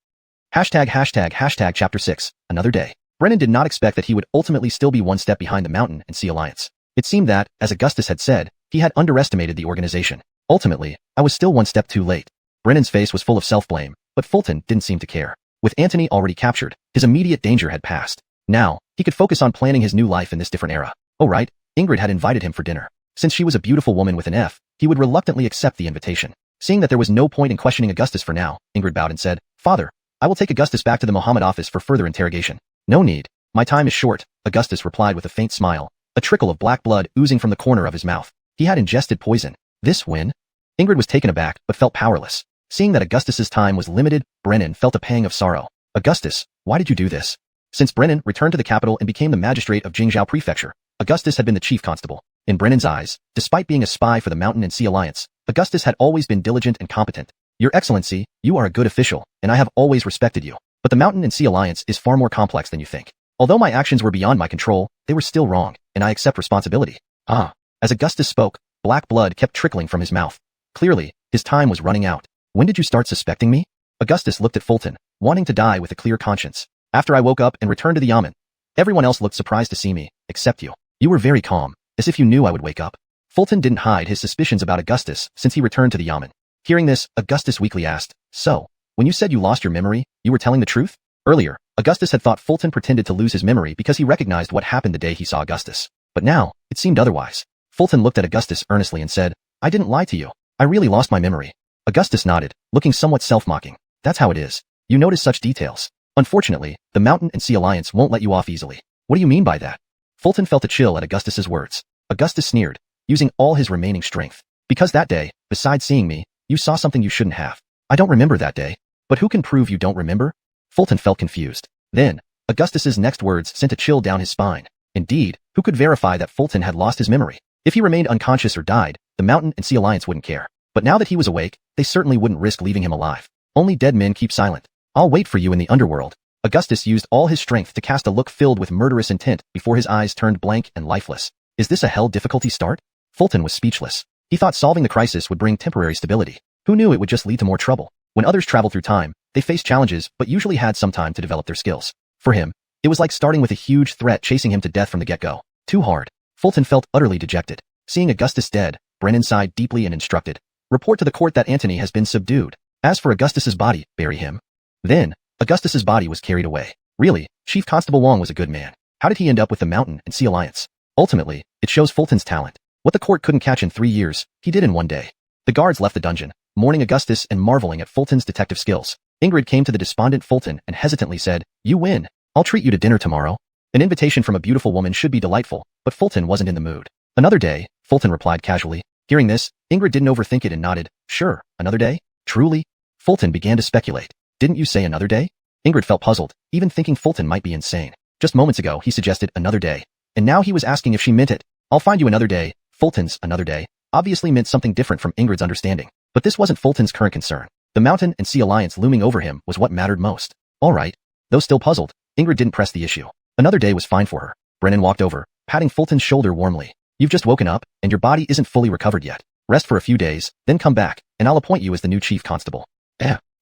####Chapter 6, Another Day. Brennan did not expect that he would ultimately still be one step behind the Mountain and Sea Alliance. It seemed that, as Augustus had said, he had underestimated the organization. Ultimately, I was still one step too late. Brennan's face was full of self-blame, but Fulton didn't seem to care. With Antony already captured, his immediate danger had passed. Now, he could focus on planning his new life in this different era. Oh right, Ingrid had invited him for dinner. Since she was a beautiful woman with an F, he would reluctantly accept the invitation. Seeing that there was no point in questioning Augustus for now, Ingrid bowed and said, Father, I will take Augustus back to the Mohammed office for further interrogation. No need. My time is short, Augustus replied with a faint smile, a trickle of black blood oozing from the corner of his mouth. He had ingested poison. This win? Ingrid was taken aback, but felt powerless. Seeing that Augustus's time was limited, Brennan felt a pang of sorrow. Augustus, why did you do this? Since Brennan returned to the capital and became the magistrate of Jingzhou Prefecture, Augustus had been the chief constable. In Brennan's eyes, despite being a spy for the Mountain and Sea Alliance, Augustus had always been diligent and competent. Your Excellency, you are a good official, and I have always respected you. But the Mountain and Sea Alliance is far more complex than you think. Although my actions were beyond my control, they were still wrong, and I accept responsibility. As Augustus spoke, black blood kept trickling from his mouth. Clearly, his time was running out. When did you start suspecting me? Augustus looked at Fulton, wanting to die with a clear conscience. After I woke up and returned to the Yamen. Everyone else looked surprised to see me, except you. You were very calm, as if you knew I would wake up. Fulton didn't hide his suspicions about Augustus since he returned to the Yamen. Hearing this, Augustus weakly asked, So, when you said you lost your memory, you were telling the truth? Earlier, Augustus had thought Fulton pretended to lose his memory because he recognized what happened the day he saw Augustus. But now, it seemed otherwise. Fulton looked at Augustus earnestly and said, I didn't lie to you. I really lost my memory. Augustus nodded, looking somewhat self-mocking. That's how it is. You notice such details. Unfortunately, the Mountain and Sea Alliance won't let you off easily. What do you mean by that? Fulton felt a chill at Augustus's words. Augustus sneered, using all his remaining strength. Because that day, besides seeing me, you saw something you shouldn't have. I don't remember that day. But who can prove you don't remember? Fulton felt confused. Then, Augustus's next words sent a chill down his spine. Indeed, who could verify that Fulton had lost his memory? If he remained unconscious or died, the Mountain and Sea Alliance wouldn't care. But now that he was awake, they certainly wouldn't risk leaving him alive. Only dead men keep silent. I'll wait for you in the underworld. Augustus used all his strength to cast a look filled with murderous intent before his eyes turned blank and lifeless. Is this a hell difficulty start? Fulton was speechless. He thought solving the crisis would bring temporary stability. Who knew it would just lead to more trouble? When others traveled through time, they faced challenges but usually had some time to develop their skills. For him, it was like starting with a huge threat chasing him to death from the get-go. Too hard. Fulton felt utterly dejected. Seeing Augustus dead, Brennan sighed deeply and instructed. Report to the court that Antony has been subdued. As for Augustus's body, bury him. Then, Augustus's body was carried away. Really, Chief Constable Wong was a good man. How did he end up with the Mountain and Sea Alliance? Ultimately, it shows Fulton's talent. What the court couldn't catch in 3 years, he did in 1 day. The guards left the dungeon, mourning Augustus and marveling at Fulton's detective skills. Ingrid came to the despondent Fulton and hesitantly said, You win. I'll treat you to dinner tomorrow. An invitation from a beautiful woman should be delightful, but Fulton wasn't in the mood. Another day, Fulton replied casually. Hearing this, Ingrid didn't overthink it and nodded. Sure, another day? Truly? Fulton began to speculate. Didn't you say another day? Ingrid felt puzzled, even thinking Fulton might be insane. Just moments ago he suggested another day, and now he was asking if she meant it. I'll find you another day. Fulton's another day obviously meant something different from Ingrid's understanding. But this wasn't Fulton's current concern. The mountain and sea alliance looming over him was what mattered most. All right. Though still puzzled, Ingrid didn't press the issue. Another day was fine for her. Brennan walked over, patting Fulton's shoulder warmly. You've just woken up, and your body isn't fully recovered yet. Rest for a few days, then come back, and I'll appoint you as the new chief constable.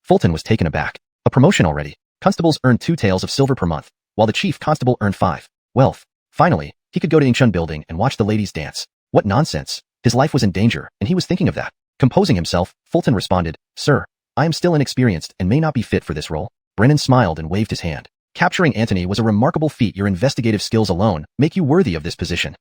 Fulton was taken aback. A promotion already. Constables earned 2 taels of silver per month, while the chief constable earned 5. Wealth. Finally, he could go to Ingshun building and watch the ladies dance. What nonsense. His life was in danger, and he was thinking of that. Composing himself, Fulton responded, Sir, I am still inexperienced and may not be fit for this role. Brennan smiled and waved his hand. Capturing Antony was a remarkable feat. Your investigative skills alone make you worthy of this position.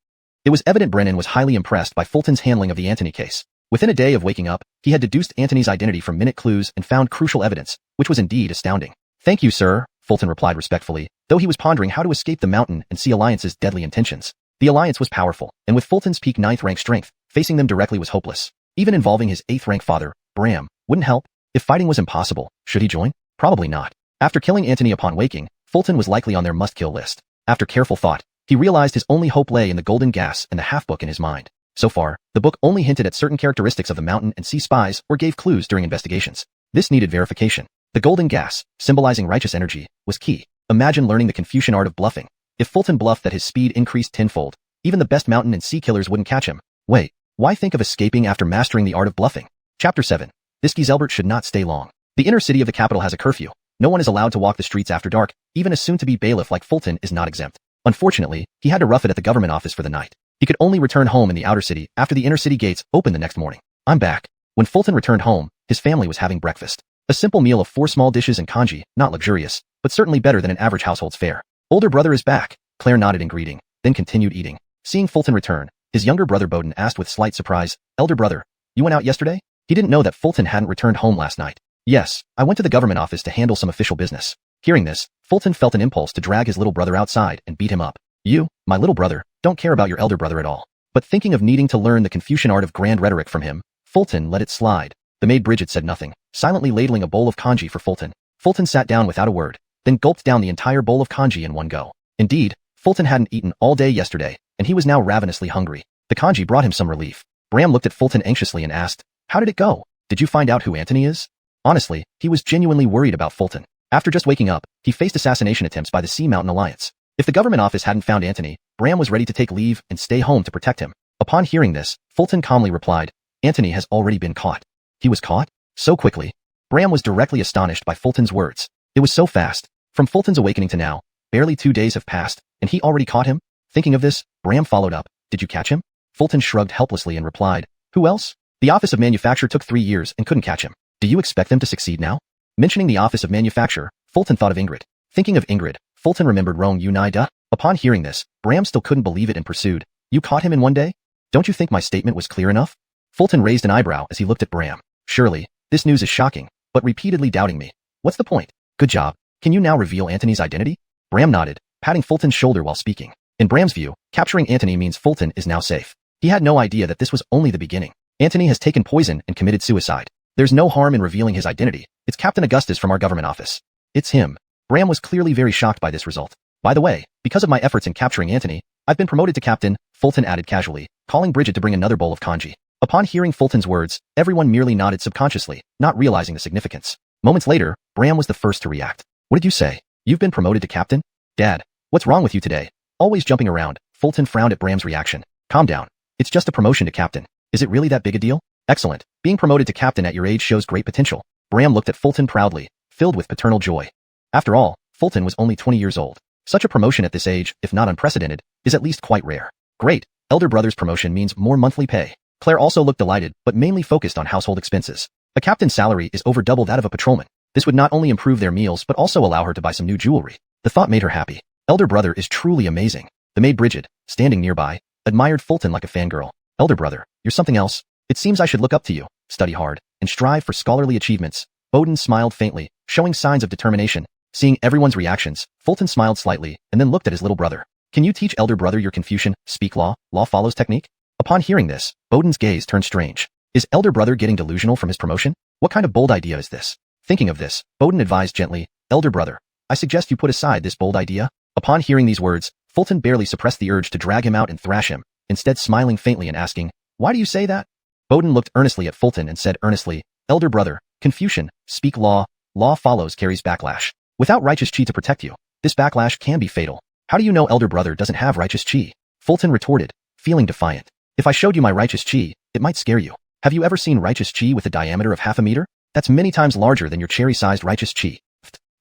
It was evident Brennan was highly impressed by Fulton's handling of the Antony case. Within a day of waking up, he had deduced Antony's identity from minute clues and found crucial evidence, which was indeed astounding. Thank you, sir, Fulton replied respectfully, though he was pondering how to escape the mountain and sea alliance's deadly intentions. The alliance was powerful, and with Fulton's peak 9th rank strength, facing them directly was hopeless. Even involving his 8th rank father, Bram, wouldn't help. If fighting was impossible, should he join? Probably not. After killing Antony upon waking, Fulton was likely on their must-kill list. After careful thought, he realized his only hope lay in the golden gas and the half-book in his mind. So far, the book only hinted at certain characteristics of the mountain and sea spies or gave clues during investigations. This needed verification. The golden gas, symbolizing righteous energy, was key. Imagine learning the Confucian art of bluffing. If Fulton bluffed that his speed increased tenfold, even the best mountain and sea killers wouldn't catch him. Wait, why think of escaping after mastering the art of bluffing? Chapter 7. This Giselbert should not stay long. The inner city of the capital has a curfew. No one is allowed to walk the streets after dark, even a soon-to-be bailiff like Fulton is not exempt. Unfortunately, he had to rough it at the government office for the night. He could only return home in the outer city after the inner city gates opened the next morning. I'm back. When Fulton returned home, his family was having breakfast. A simple meal of 4 small dishes and congee, not luxurious, but certainly better than an average household's fare. Older brother is back. Claire nodded in greeting, then continued eating. Seeing Fulton return, his younger brother Bowden asked with slight surprise, Elder brother, you went out yesterday? He didn't know that Fulton hadn't returned home last night. Yes, I went to the government office to handle some official business. Hearing this, Fulton felt an impulse to drag his little brother outside and beat him up. You, my little brother, don't care about your elder brother at all. But thinking of needing to learn the Confucian art of grand rhetoric from him, Fulton let it slide. The maid Bridget said nothing, silently ladling a bowl of congee for Fulton. Fulton sat down without a word, then gulped down the entire bowl of congee in one go. Indeed, Fulton hadn't eaten all day yesterday, and he was now ravenously hungry. The congee brought him some relief. Bram looked at Fulton anxiously and asked, How did it go? Did you find out who Antony is? Honestly, he was genuinely worried about Fulton. After just waking up, he faced assassination attempts by the Sea Mountain Alliance. If the government office hadn't found Antony, Bram was ready to take leave and stay home to protect him. Upon hearing this, Fulton calmly replied, Antony has already been caught. He was caught? So quickly? Bram was directly astonished by Fulton's words. It was so fast. From Fulton's awakening to now, barely 2 days have passed, and he already caught him? Thinking of this, Bram followed up, Did you catch him? Fulton shrugged helplessly and replied, Who else? The Office of Manufacture took 3 years and couldn't catch him. Do you expect them to succeed now? Mentioning the Office of Manufacture, Fulton thought of Ingrid. Thinking of Ingrid, Fulton remembered Rong Unai. Upon hearing this, Bram still couldn't believe it and pursued, You caught him in 1 day? Don't you think my statement was clear enough? Fulton raised an eyebrow as he looked at Bram. Surely, this news is shocking, but repeatedly doubting me. What's the point? Good job. Can you now reveal Antony's identity? Bram nodded, patting Fulton's shoulder while speaking. In Bram's view, capturing Antony means Fulton is now safe. He had no idea that this was only the beginning. Antony has taken poison and committed suicide. There's no harm in revealing his identity. It's Captain Augustus from our government office. It's him. Bram was clearly very shocked by this result. By the way, because of my efforts in capturing Antony, I've been promoted to captain, Fulton added casually, calling Bridget to bring another bowl of congee. Upon hearing Fulton's words, everyone merely nodded subconsciously, not realizing the significance. Moments later, Bram was the first to react. What did you say? You've been promoted to captain? Dad, what's wrong with you today? Always jumping around, Fulton frowned at Bram's reaction. Calm down. It's just a promotion to captain. Is it really that big a deal? Excellent. Being promoted to captain at your age shows great potential. Bram looked at Fulton proudly, filled with paternal joy. After all, Fulton was only 20 years old. Such a promotion at this age, if not unprecedented, is at least quite rare. Great. Elder brother's promotion means more monthly pay. Claire also looked delighted, but mainly focused on household expenses. A captain's salary is over double that of a patrolman. This would not only improve their meals but also allow her to buy some new jewelry. The thought made her happy. Elder brother is truly amazing. The maid Bridget, standing nearby, admired Fulton like a fangirl. Elder brother, you're something else. It seems I should look up to you, study hard, and strive for scholarly achievements. Bowden smiled faintly, showing signs of determination. Seeing everyone's reactions, Fulton smiled slightly and then looked at his little brother. Can you teach elder brother your Confucian, speak law follows technique? Upon hearing this, Bowden's gaze turned strange. Is elder brother getting delusional from his promotion? What kind of bold idea is this? Thinking of this, Bowden advised gently, elder brother, I suggest you put aside this bold idea. Upon hearing these words, Fulton barely suppressed the urge to drag him out and thrash him, instead smiling faintly and asking, why do you say that? Bowden looked earnestly at Fulton and said earnestly, elder brother, Confucian, speak law follows carries backlash. Without righteous chi to protect you, this backlash can be fatal. How do you know elder brother doesn't have righteous chi? Fulton retorted, feeling defiant. If I showed you my righteous chi, it might scare you. Have you ever seen righteous chi with a diameter of half a meter? That's many times larger than your cherry-sized righteous chi.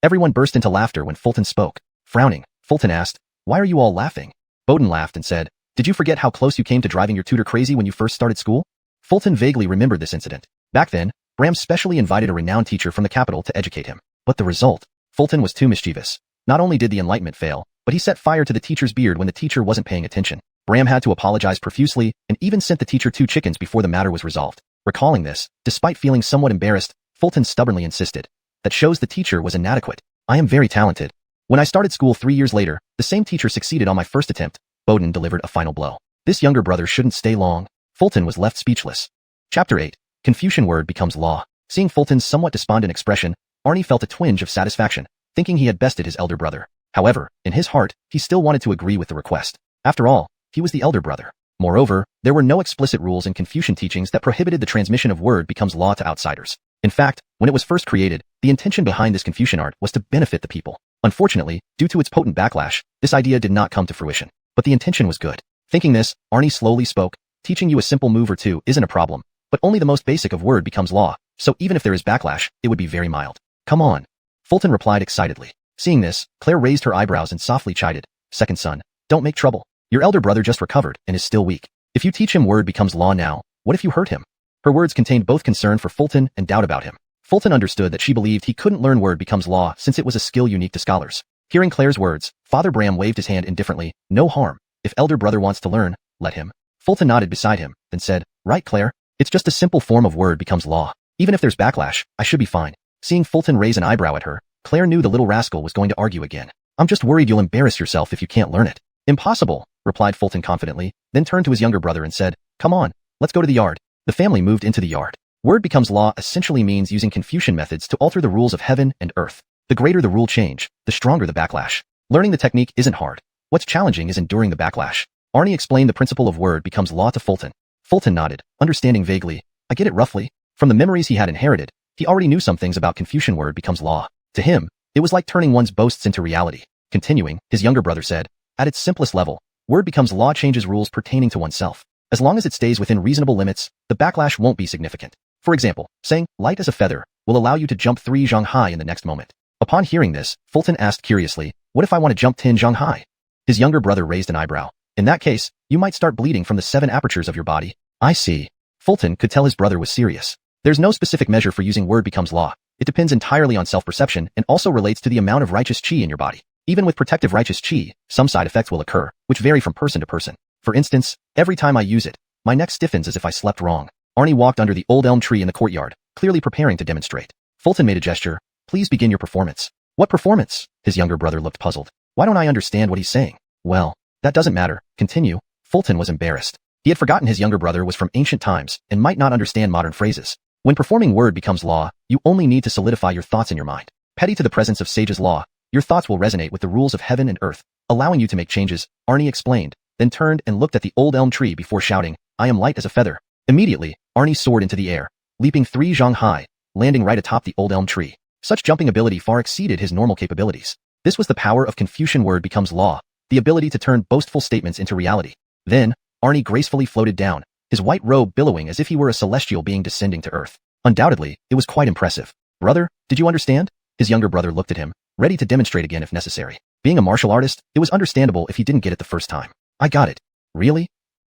Everyone burst into laughter when Fulton spoke. Frowning, Fulton asked, why are you all laughing? Bowden laughed and said, did you forget how close you came to driving your tutor crazy when you first started school? Fulton vaguely remembered this incident. Back then, Bram specially invited a renowned teacher from the capital to educate him. But the result? Fulton was too mischievous. Not only did the enlightenment fail, but he set fire to the teacher's beard when the teacher wasn't paying attention. Bram had to apologize profusely and even sent the teacher 2 chickens before the matter was resolved. Recalling this, despite feeling somewhat embarrassed, Fulton stubbornly insisted. That shows the teacher was inadequate. I am very talented. When I started school 3 years later, the same teacher succeeded on my first attempt. Bowden delivered a final blow. This younger brother shouldn't stay long. Fulton was left speechless. Chapter 8. Confucian word becomes law. Seeing Fulton's somewhat despondent expression, Arnie felt a twinge of satisfaction, thinking he had bested his elder brother. However, in his heart, he still wanted to agree with the request. After all, he was the elder brother. Moreover, there were no explicit rules in Confucian teachings that prohibited the transmission of word becomes law to outsiders. In fact, when it was first created, the intention behind this Confucian art was to benefit the people. Unfortunately, due to its potent backlash, this idea did not come to fruition. But the intention was good. Thinking this, Arnie slowly spoke, teaching you a simple move or two isn't a problem, but only the most basic of word becomes law, so even if there is backlash, it would be very mild. Come on. Fulton replied excitedly. Seeing this, Claire raised her eyebrows and softly chided, second son, don't make trouble. Your elder brother just recovered and is still weak. If you teach him word becomes law now, what if you hurt him? Her words contained both concern for Fulton and doubt about him. Fulton understood that she believed he couldn't learn word becomes law since it was a skill unique to scholars. Hearing Claire's words, Father Bram waved his hand indifferently, no harm. If elder brother wants to learn, let him. Fulton nodded beside him, then said, right Claire, it's just a simple form of word becomes law. Even if there's backlash, I should be fine. Seeing Fulton raise an eyebrow at her, Claire knew the little rascal was going to argue again. I'm just worried you'll embarrass yourself if you can't learn it. Impossible, replied Fulton confidently, then turned to his younger brother and said, come on, let's go to the yard. The family moved into the yard. Word becomes law essentially means using Confucian methods to alter the rules of heaven and earth. The greater the rule change, the stronger the backlash. Learning the technique isn't hard. What's challenging is enduring the backlash. Arnie explained the principle of word becomes law to Fulton. Fulton nodded, understanding vaguely. I get it roughly. From the memories he had inherited, he already knew some things about Confucian word becomes law. To him, it was like turning one's boasts into reality. Continuing, his younger brother said, at its simplest level, word becomes law changes rules pertaining to oneself. As long as it stays within reasonable limits, the backlash won't be significant. For example, saying, light as a feather, will allow you to jump 3 zhang high in the next moment. Upon hearing this, Fulton asked curiously, what if I want to jump 10 zhang high? His younger brother raised an eyebrow. In that case, you might start bleeding from the 7 apertures of your body. I see. Fulton could tell his brother was serious. There's no specific measure for using word becomes law. It depends entirely on self-perception and also relates to the amount of righteous chi in your body. Even with protective righteous chi, some side effects will occur, which vary from person to person. For instance, every time I use it, my neck stiffens as if I slept wrong. Arnie walked under the old elm tree in the courtyard, clearly preparing to demonstrate. Fulton made a gesture. Please begin your performance. What performance? His younger brother looked puzzled. Why don't I understand what he's saying? Well, that doesn't matter. Continue. Fulton was embarrassed. He had forgotten his younger brother was from ancient times and might not understand modern phrases. When performing word becomes law, you only need to solidify your thoughts in your mind. Petty to the presence of sage's law, your thoughts will resonate with the rules of heaven and earth, allowing you to make changes, Arnie explained, then turned and looked at the old elm tree before shouting, I am light as a feather. Immediately, Arnie soared into the air, leaping 3 zhang high, landing right atop the old elm tree. Such jumping ability far exceeded his normal capabilities. This was the power of Confucian word becomes law, the ability to turn boastful statements into reality. Then, Arnie gracefully floated down, his white robe billowing as if he were a celestial being descending to earth. Undoubtedly, it was quite impressive. Brother, did you understand? His younger brother looked at him, ready to demonstrate again if necessary. Being a martial artist, it was understandable if he didn't get it the first time. I got it. Really?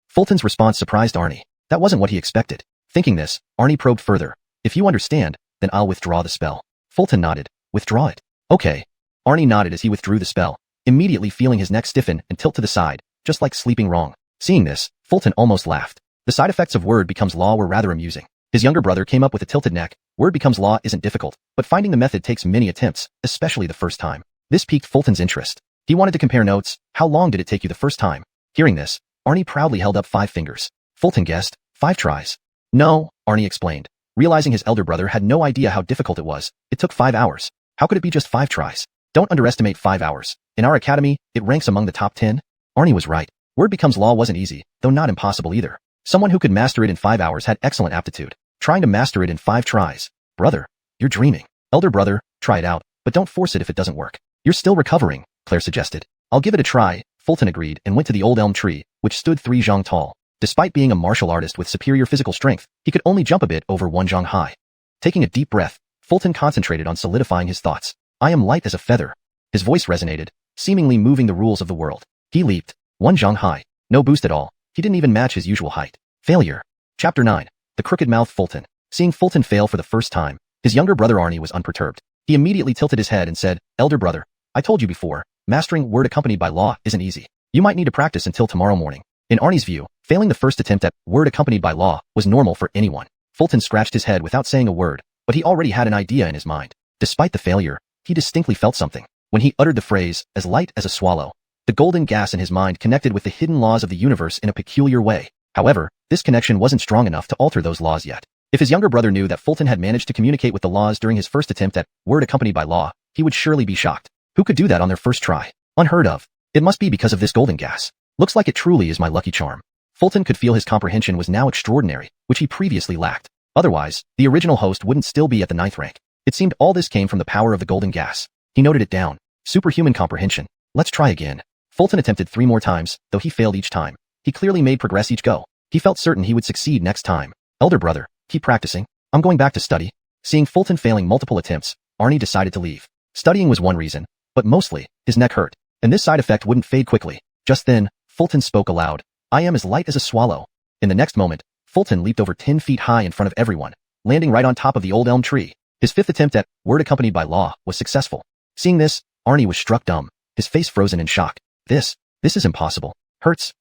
Fulton's response surprised Arnie. That wasn't what he expected. Thinking this, Arnie probed further. If you understand, then I'll withdraw the spell. Fulton nodded. Withdraw it. Okay. Arnie nodded as he withdrew the spell, immediately feeling his neck stiffen and tilt to the side, just like sleeping wrong. Seeing this, Fulton almost laughed. The side effects of word becomes law were rather amusing. His younger brother came up with a tilted neck, Word becomes law isn't difficult, but finding the method takes many attempts, especially the first time. This piqued Fulton's interest. He wanted to compare notes. How long did it take you the first time? Hearing this, Arnie proudly held up 5 fingers. Fulton guessed, 5 tries. No, Arnie explained. Realizing his elder brother had no idea how difficult it was, it took 5 hours. How could it be just 5 tries? Don't underestimate 5 hours. In our academy, it ranks among the top 10. Arnie was right. Word becomes law wasn't easy, though not impossible either. Someone who could master it in 5 hours had excellent aptitude. Trying to master it in 5 tries. Brother, you're dreaming. Elder brother, try it out, but don't force it if it doesn't work. You're still recovering, Claire suggested. I'll give it a try, Fulton agreed and went to the old elm tree, which stood 3 zhang tall. Despite being a martial artist with superior physical strength, he could only jump a bit over 1 zhang high. Taking a deep breath, Fulton concentrated on solidifying his thoughts. I am light as a feather. His voice resonated, seemingly moving the rules of the world. He leaped, 1 zhang high. No boost at all. He didn't even match his usual height. Failure. Chapter 9. The crooked-mouthed Fulton. Seeing Fulton fail for the first time, his younger brother Arnie was unperturbed. He immediately tilted his head and said, Elder brother, I told you before, mastering word accompanied by law isn't easy. You might need to practice until tomorrow morning. In Arnie's view, failing the first attempt at word accompanied by law was normal for anyone. Fulton scratched his head without saying a word, but he already had an idea in his mind. Despite the failure, he distinctly felt something. When he uttered the phrase, as light as a swallow, the golden gas in his mind connected with the hidden laws of the universe in a peculiar way. However, this connection wasn't strong enough to alter those laws yet. If his younger brother knew that Fulton had managed to communicate with the laws during his first attempt at word accompanied by law, he would surely be shocked. Who could do that on their first try? Unheard of. It must be because of this golden gas. Looks like it truly is my lucky charm. Fulton could feel his comprehension was now extraordinary, which he previously lacked. Otherwise, the original host wouldn't still be at the 9th rank. It seemed all this came from the power of the golden gas. He noted it down. Superhuman comprehension. Let's try again. Fulton attempted 3 more times, though he failed each time. He clearly made progress each go. He felt certain he would succeed next time. Elder brother, keep practicing. I'm going back to study. Seeing Fulton failing multiple attempts, Arnie decided to leave. Studying was one reason, but mostly, his neck hurt. And this side effect wouldn't fade quickly. Just then, Fulton spoke aloud. I am as light as a swallow. In the next moment, Fulton leaped over 10 feet high in front of everyone, landing right on top of the old elm tree. His 5th attempt at word accompanied by law was successful. Seeing this, Arnie was struck dumb, his face frozen in shock. This is impossible. Hurts.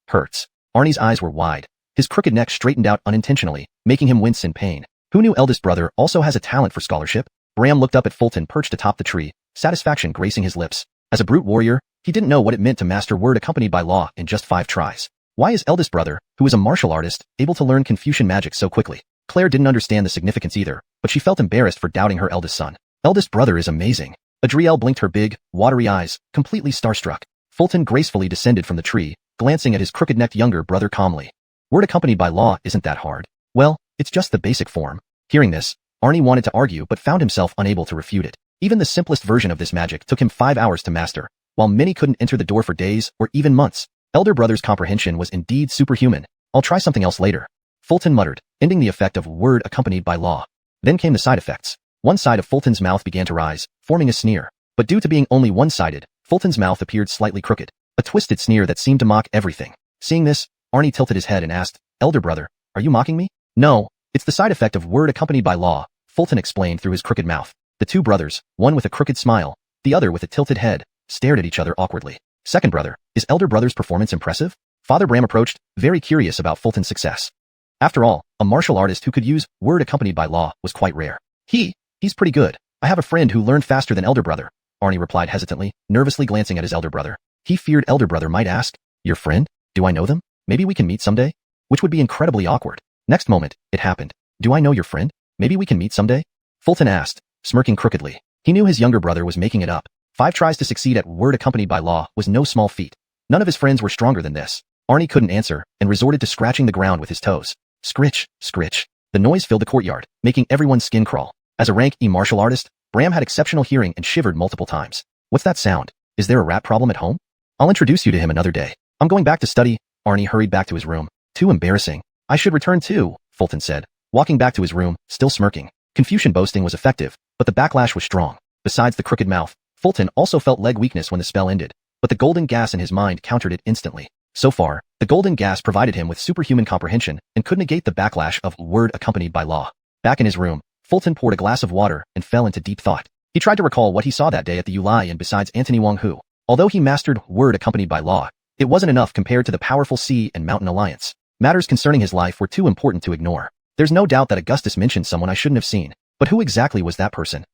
Arnie's eyes were wide. His crooked neck straightened out unintentionally, making him wince in pain. Who knew eldest brother also has a talent for scholarship? Bram looked up at Fulton perched atop the tree, satisfaction gracing his lips. As a brute warrior, he didn't know what it meant to master word accompanied by law in just 5 tries. Why is eldest brother, who is a martial artist, able to learn Confucian magic so quickly? Claire didn't understand the significance either, but she felt embarrassed for doubting her eldest son. Eldest brother is amazing. Adrielle blinked her big, watery eyes, completely starstruck. Fulton gracefully descended from the tree, glancing at his crooked-necked younger brother calmly. Word accompanied by law isn't that hard. Well, it's just the basic form. Hearing this, Arnie wanted to argue but found himself unable to refute it. Even the simplest version of this magic took him 5 hours to master, while many couldn't enter the door for days or even months. Elder brother's comprehension was indeed superhuman. I'll try something else later. Fulton muttered, ending the effect of word accompanied by law. Then came the side effects. One side of Fulton's mouth began to rise, forming a sneer. But due to being only one-sided, Fulton's mouth appeared slightly crooked, a twisted sneer that seemed to mock everything. Seeing this, Arnie tilted his head and asked, Elder brother, are you mocking me? No, it's the side effect of word accompanied by law, Fulton explained through his crooked mouth. The 2 brothers, one with a crooked smile, the other with a tilted head, stared at each other awkwardly. Second brother, is elder brother's performance impressive? Father Bram approached, very curious about Fulton's success. After all, a martial artist who could use word accompanied by law was quite rare. He's pretty good. I have a friend who learned faster than elder brother, Arnie replied hesitantly, nervously glancing at his elder brother. He feared elder brother might ask, your friend? Do I know them? Maybe we can meet someday? Which would be incredibly awkward. Next moment, it happened. Do I know your friend? Maybe we can meet someday? Fulton asked, smirking crookedly. He knew his younger brother was making it up. 5 tries to succeed at word accompanied by law was no small feat. None of his friends were stronger than this. Arnie couldn't answer and resorted to scratching the ground with his toes. Scritch, scritch. The noise filled the courtyard, making everyone's skin crawl. As a rank E martial artist, Bram had exceptional hearing and shivered multiple times. What's that sound? Is there a rat problem at home? I'll introduce you to him another day. I'm going back to study. Arnie hurried back to his room. Too embarrassing. I should return too, Fulton said, walking back to his room, still smirking. Confucian boasting was effective, but the backlash was strong. Besides the crooked mouth, Fulton also felt leg weakness when the spell ended, but the golden gas in his mind countered it instantly. So far, the golden gas provided him with superhuman comprehension and could negate the backlash of word accompanied by law. Back in his room, Fulton poured a glass of water and fell into deep thought. He tried to recall what he saw that day at the Yulai and besides Anthony Wong Hu. Although he mastered word accompanied by law, it wasn't enough compared to the powerful sea and mountain alliance. Matters concerning his life were too important to ignore. There's no doubt that Augustus mentioned someone I shouldn't have seen, But who exactly was that person?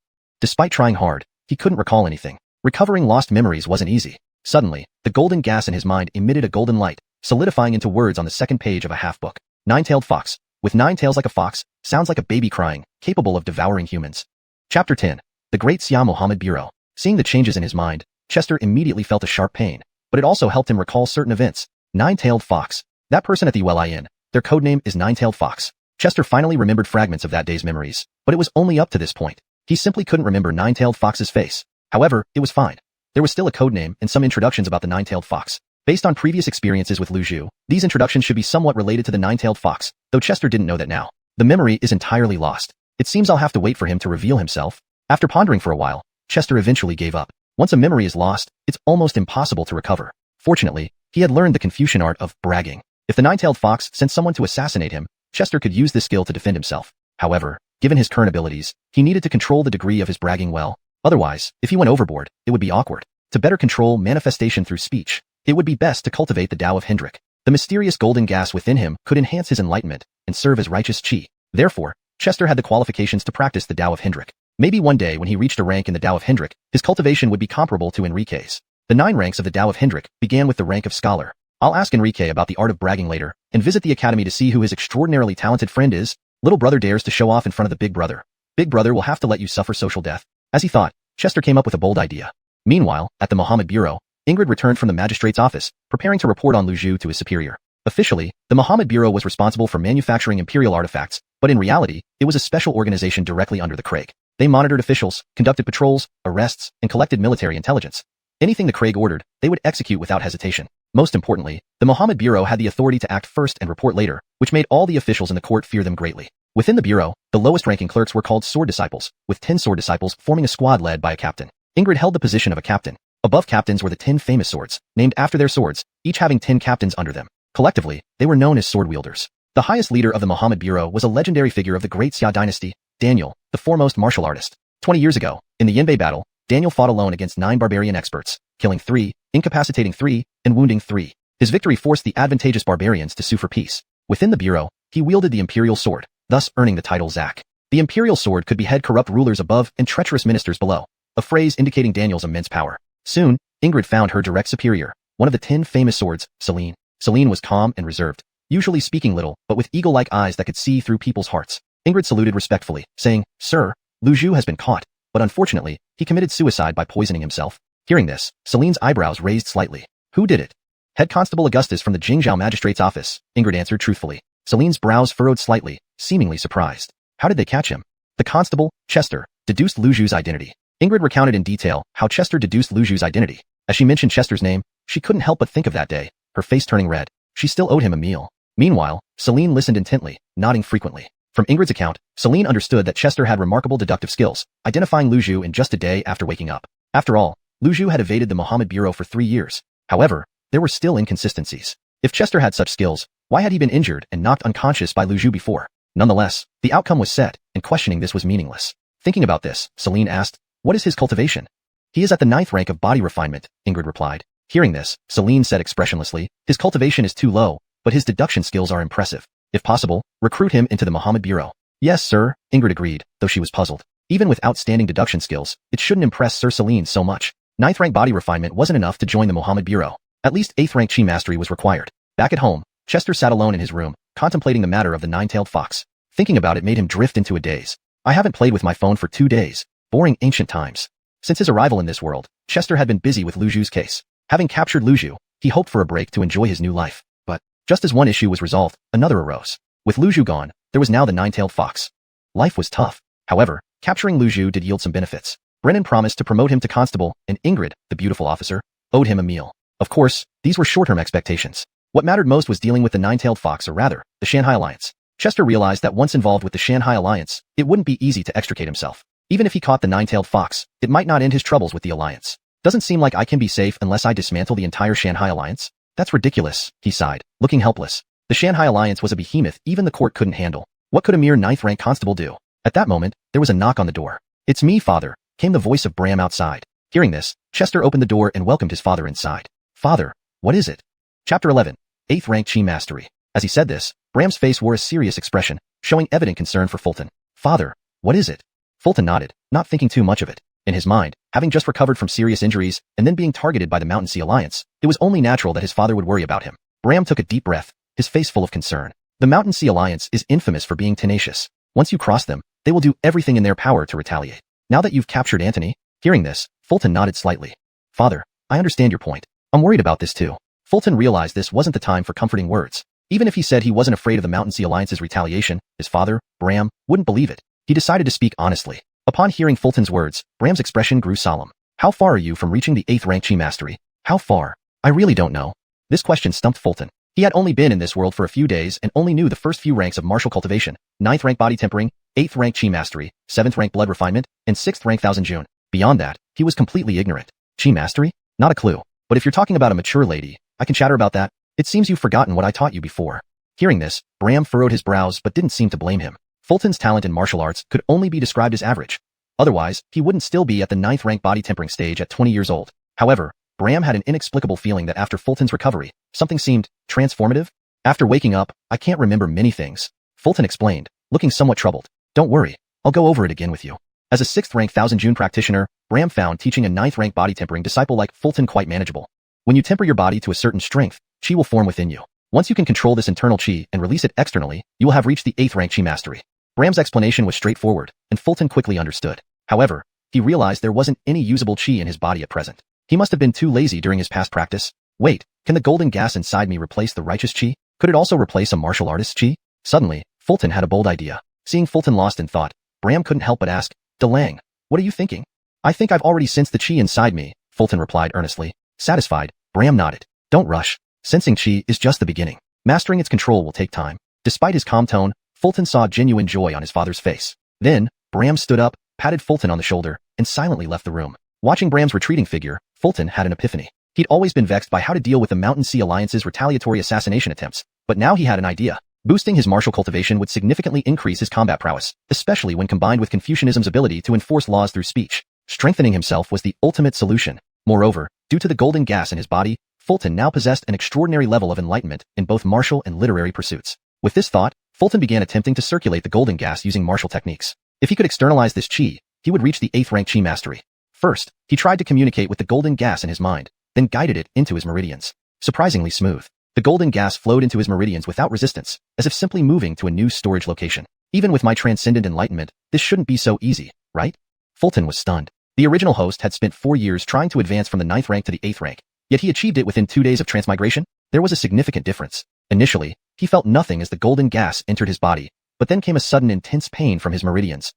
Despite trying hard, he couldn't recall anything. Recovering lost memories wasn't easy. Suddenly, the golden gas in his mind emitted a golden light, solidifying into words on the second page of a half-book. Nine-tailed fox. With 9 tails like a fox, sounds like a baby crying, capable of devouring humans. Chapter 10. The Great Sia Mohammed Bureau. Seeing the changes in his mind, Chester immediately felt a sharp pain, but it also helped him recall certain events. Nine-tailed fox. That person at the well inn. Their codename is Nine-tailed fox. Chester finally remembered fragments of that day's memories, but it was only up to this point. He simply couldn't remember Nine-tailed fox's face. However, it was fine. There was still a codename and some introductions about the nine-tailed fox. Based on previous experiences with Lu Zhu, these introductions should be somewhat related to the nine-tailed fox, though Chester didn't know that now. The memory is entirely lost. It seems I'll have to wait for him to reveal himself. After pondering for a while, Chester eventually gave up. Once a memory is lost, it's almost impossible to recover. Fortunately, he had learned the Confucian art of bragging. If the nine-tailed fox sent someone to assassinate him, Chester could use this skill to defend himself. However, given his current abilities, he needed to control the degree of his bragging well. Otherwise, if he went overboard, it would be awkward. To better control manifestation through speech, it would be best to cultivate the Tao of Hendrik. The mysterious golden gas within him could enhance his enlightenment and serve as righteous qi. Therefore, Chester had the qualifications to practice the Tao of Hendrik. Maybe one day when he reached a rank in the Tao of Hendrik, his cultivation would be comparable to Enrique's. The 9 ranks of the Tao of Hendrik began with the rank of scholar. I'll ask Enrique about the art of bragging later, and visit the academy to see who his extraordinarily talented friend is. Little brother dares to show off in front of the big brother. Big brother will have to let you suffer social death. As he thought, Chester came up with a bold idea. Meanwhile, at the Mohammed Bureau, Ingrid returned from the magistrate's office, preparing to report on Lu Zhu to his superior. Officially, the Mohammed Bureau was responsible for manufacturing imperial artifacts, but in reality, it was a special organization directly under the Craig. They monitored officials, conducted patrols, arrests, and collected military intelligence. Anything the Craig ordered, they would execute without hesitation. Most importantly, the Mohammed Bureau had the authority to act first and report later, which made all the officials in the court fear them greatly. Within the Bureau, the lowest-ranking clerks were called sword disciples, with 10 sword disciples forming a squad led by a captain. Ingrid held the position of a captain. Above captains were the 10 famous swords, named after their swords, each having 10 captains under them. Collectively, they were known as sword wielders. The highest leader of the Mohammed Bureau was a legendary figure of the Great Xia dynasty, Daniel, the foremost martial artist. 20 years ago, in the Yanbei battle, Daniel fought alone against 9 barbarian experts, killing 3, incapacitating 3, and wounding 3. His victory forced the advantageous barbarians to sue for peace. Within the Bureau, he wielded the imperial sword, thus earning the title Zak. The imperial sword could behead corrupt rulers above and treacherous ministers below, a phrase indicating Daniel's immense power. Soon, Ingrid found her direct superior, one of the 10 famous swords, Celine. Celine was calm and reserved, usually speaking little, but with eagle-like eyes that could see through people's hearts. Ingrid saluted respectfully, saying, "Sir, Lu Zhu has been caught, but unfortunately, he committed suicide by poisoning himself." Hearing this, Celine's eyebrows raised slightly. "Who did it?" "Head Constable Augustus from the Jingzhou Magistrate's office," Ingrid answered truthfully. Celine's brows furrowed slightly, seemingly surprised. How did they catch him? The constable, Chester, deduced Lu Zhu's identity. Ingrid recounted in detail how Chester deduced Lu Zhu's identity. As she mentioned Chester's name, she couldn't help but think of that day, her face turning red. She still owed him a meal. Meanwhile, Celine listened intently, nodding frequently. From Ingrid's account, Celine understood that Chester had remarkable deductive skills, identifying Lu Zhu in just a day after waking up. After all, Lu Zhu had evaded the Mohammed Bureau for 3 years. However, there were still inconsistencies. If Chester had such skills, why had he been injured and knocked unconscious by Lu Zhu before? Nonetheless, the outcome was set, and questioning this was meaningless. Thinking about this, Celine asked, "What is his cultivation?" "He is at the 9th rank of body refinement," Ingrid replied. Hearing this, Celine said expressionlessly, "His cultivation is too low, but his deduction skills are impressive. If possible, recruit him into the Mohammed Bureau." "Yes, sir," Ingrid agreed, though she was puzzled. Even with outstanding deduction skills, it shouldn't impress Sir Celine so much. 9th rank body refinement wasn't enough to join the Mohammed Bureau. At least 8th rank chi mastery was required. Back at home, Chester sat alone in his room, contemplating the matter of the 9-tailed fox. Thinking about it made him drift into a daze. "I haven't played with my phone for 2 days. Boring ancient times." Since his arrival in this world, Chester had been busy with Lu Zhu's case. Having captured Lu Zhu, he hoped for a break to enjoy his new life. But, just as one issue was resolved, another arose. With Lu Zhu gone, there was now the 9-tailed fox. Life was tough. However, capturing Lu Zhu did yield some benefits. Brennan promised to promote him to constable, and Ingrid, the beautiful officer, owed him a meal. Of course, these were short-term expectations. What mattered most was dealing with the 9-tailed fox, or rather, the Shanghai Alliance. Chester realized that once involved with the Shanghai Alliance, it wouldn't be easy to extricate himself. Even if he caught the 9-tailed fox, it might not end his troubles with the Alliance. "Doesn't seem like I can be safe unless I dismantle the entire Shanghai Alliance." "That's ridiculous," he sighed, looking helpless. The Shanghai Alliance was a behemoth even the court couldn't handle. What could a mere 9th-rank constable do? At that moment, there was a knock on the door. "It's me, father," came the voice of Bram outside. Hearing this, Chester opened the door and welcomed his father inside. "Father, what is it?" Chapter 11. 8th rank chi mastery. As he said this, Bram's face wore a serious expression, showing evident concern for Fulton. "Father, what is it?" Fulton nodded, not thinking too much of it. In his mind, having just recovered from serious injuries and then being targeted by the Mountain Sea Alliance, it was only natural that his father would worry about him. Bram took a deep breath, his face full of concern. The Mountain Sea Alliance is infamous for being tenacious. Once you cross them, they will do everything in their power to retaliate. Now that you've captured Antony, hearing this, Fulton nodded slightly. Father, I understand your point. I'm worried about this too. Fulton realized this wasn't the time for comforting words. Even if he said he wasn't afraid of the Mountain Sea Alliance's retaliation, his father, Bram, wouldn't believe it. He decided to speak honestly. Upon hearing Fulton's words, Bram's expression grew solemn. How far are you from reaching the 8th rank Chi mastery? How far? I really don't know. This question stumped Fulton. He had only been in this world for a few days and only knew the first few ranks of martial cultivation, 9th rank body tempering, 8th rank Chi mastery, 7th rank blood refinement, and 6th rank Thousand Jian. Beyond that, he was completely ignorant. Chi mastery? Not a clue. But if you're talking about a mature lady, I can chatter about that. It seems you've forgotten what I taught you before. Hearing this, Bram furrowed his brows but didn't seem to blame him. Fulton's talent in martial arts could only be described as average. Otherwise, he wouldn't still be at the 9th rank body tempering stage at 20 years old. However, Bram had an inexplicable feeling that after Fulton's recovery, something seemed transformative. After waking up, I can't remember many things. Fulton explained, looking somewhat troubled. Don't worry, I'll go over it again with you. As a 6th rank Thousand Jian practitioner, Bram found teaching a 9th rank body tempering disciple like Fulton quite manageable. When you temper your body to a certain strength, Chi will form within you. Once you can control this internal Chi and release it externally, you will have reached the 8th rank Chi mastery. Bram's explanation was straightforward, and Fulton quickly understood. However, he realized there wasn't any usable Chi in his body at present. He must have been too lazy during his past practice. Wait, can the golden gas inside me replace the righteous Chi? Could it also replace a martial artist's Chi? Suddenly, Fulton had a bold idea. Seeing Fulton lost in thought, Bram couldn't help but ask, DeLang, what are you thinking? I think I've already sensed the Chi inside me, Fulton replied earnestly. Satisfied, Bram nodded. Don't rush. Sensing Chi is just the beginning. Mastering its control will take time. Despite his calm tone, Fulton saw genuine joy on his father's face. Then, Bram stood up, patted Fulton on the shoulder, and silently left the room. Watching Bram's retreating figure, Fulton had an epiphany. He'd always been vexed by how to deal with the Mountain Sea Alliance's retaliatory assassination attempts, but now he had an idea. Boosting his martial cultivation would significantly increase his combat prowess, especially when combined with Confucianism's ability to enforce laws through speech. Strengthening himself was the ultimate solution. Moreover, due to the golden gas in his body, Fulton now possessed an extraordinary level of enlightenment in both martial and literary pursuits. With this thought, Fulton began attempting to circulate the golden gas using martial techniques. If he could externalize this Chi, he would reach the 8th rank Chi mastery. First, he tried to communicate with the golden gas in his mind, then guided it into his meridians. Surprisingly smooth. The golden gas flowed into his meridians without resistance, as if simply moving to a new storage location. Even with my transcendent enlightenment, this shouldn't be so easy, right? Fulton was stunned. The original host had spent 4 years trying to advance from the 9th rank to the 8th rank, yet he achieved it within 2 days of transmigration. There was a significant difference. Initially, he felt nothing as the golden gas entered his body, but then came a sudden intense pain from his meridians.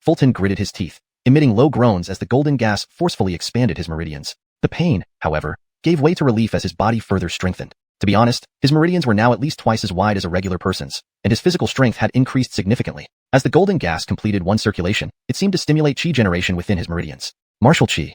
Fulton gritted his teeth, emitting low groans as the golden gas forcefully expanded his meridians. The pain, however, gave way to relief as his body further strengthened. To be honest, his meridians were now at least twice as wide as a regular person's, and his physical strength had increased significantly. As the golden gas completed one circulation, it seemed to stimulate Chi generation within his meridians. Martial Chi.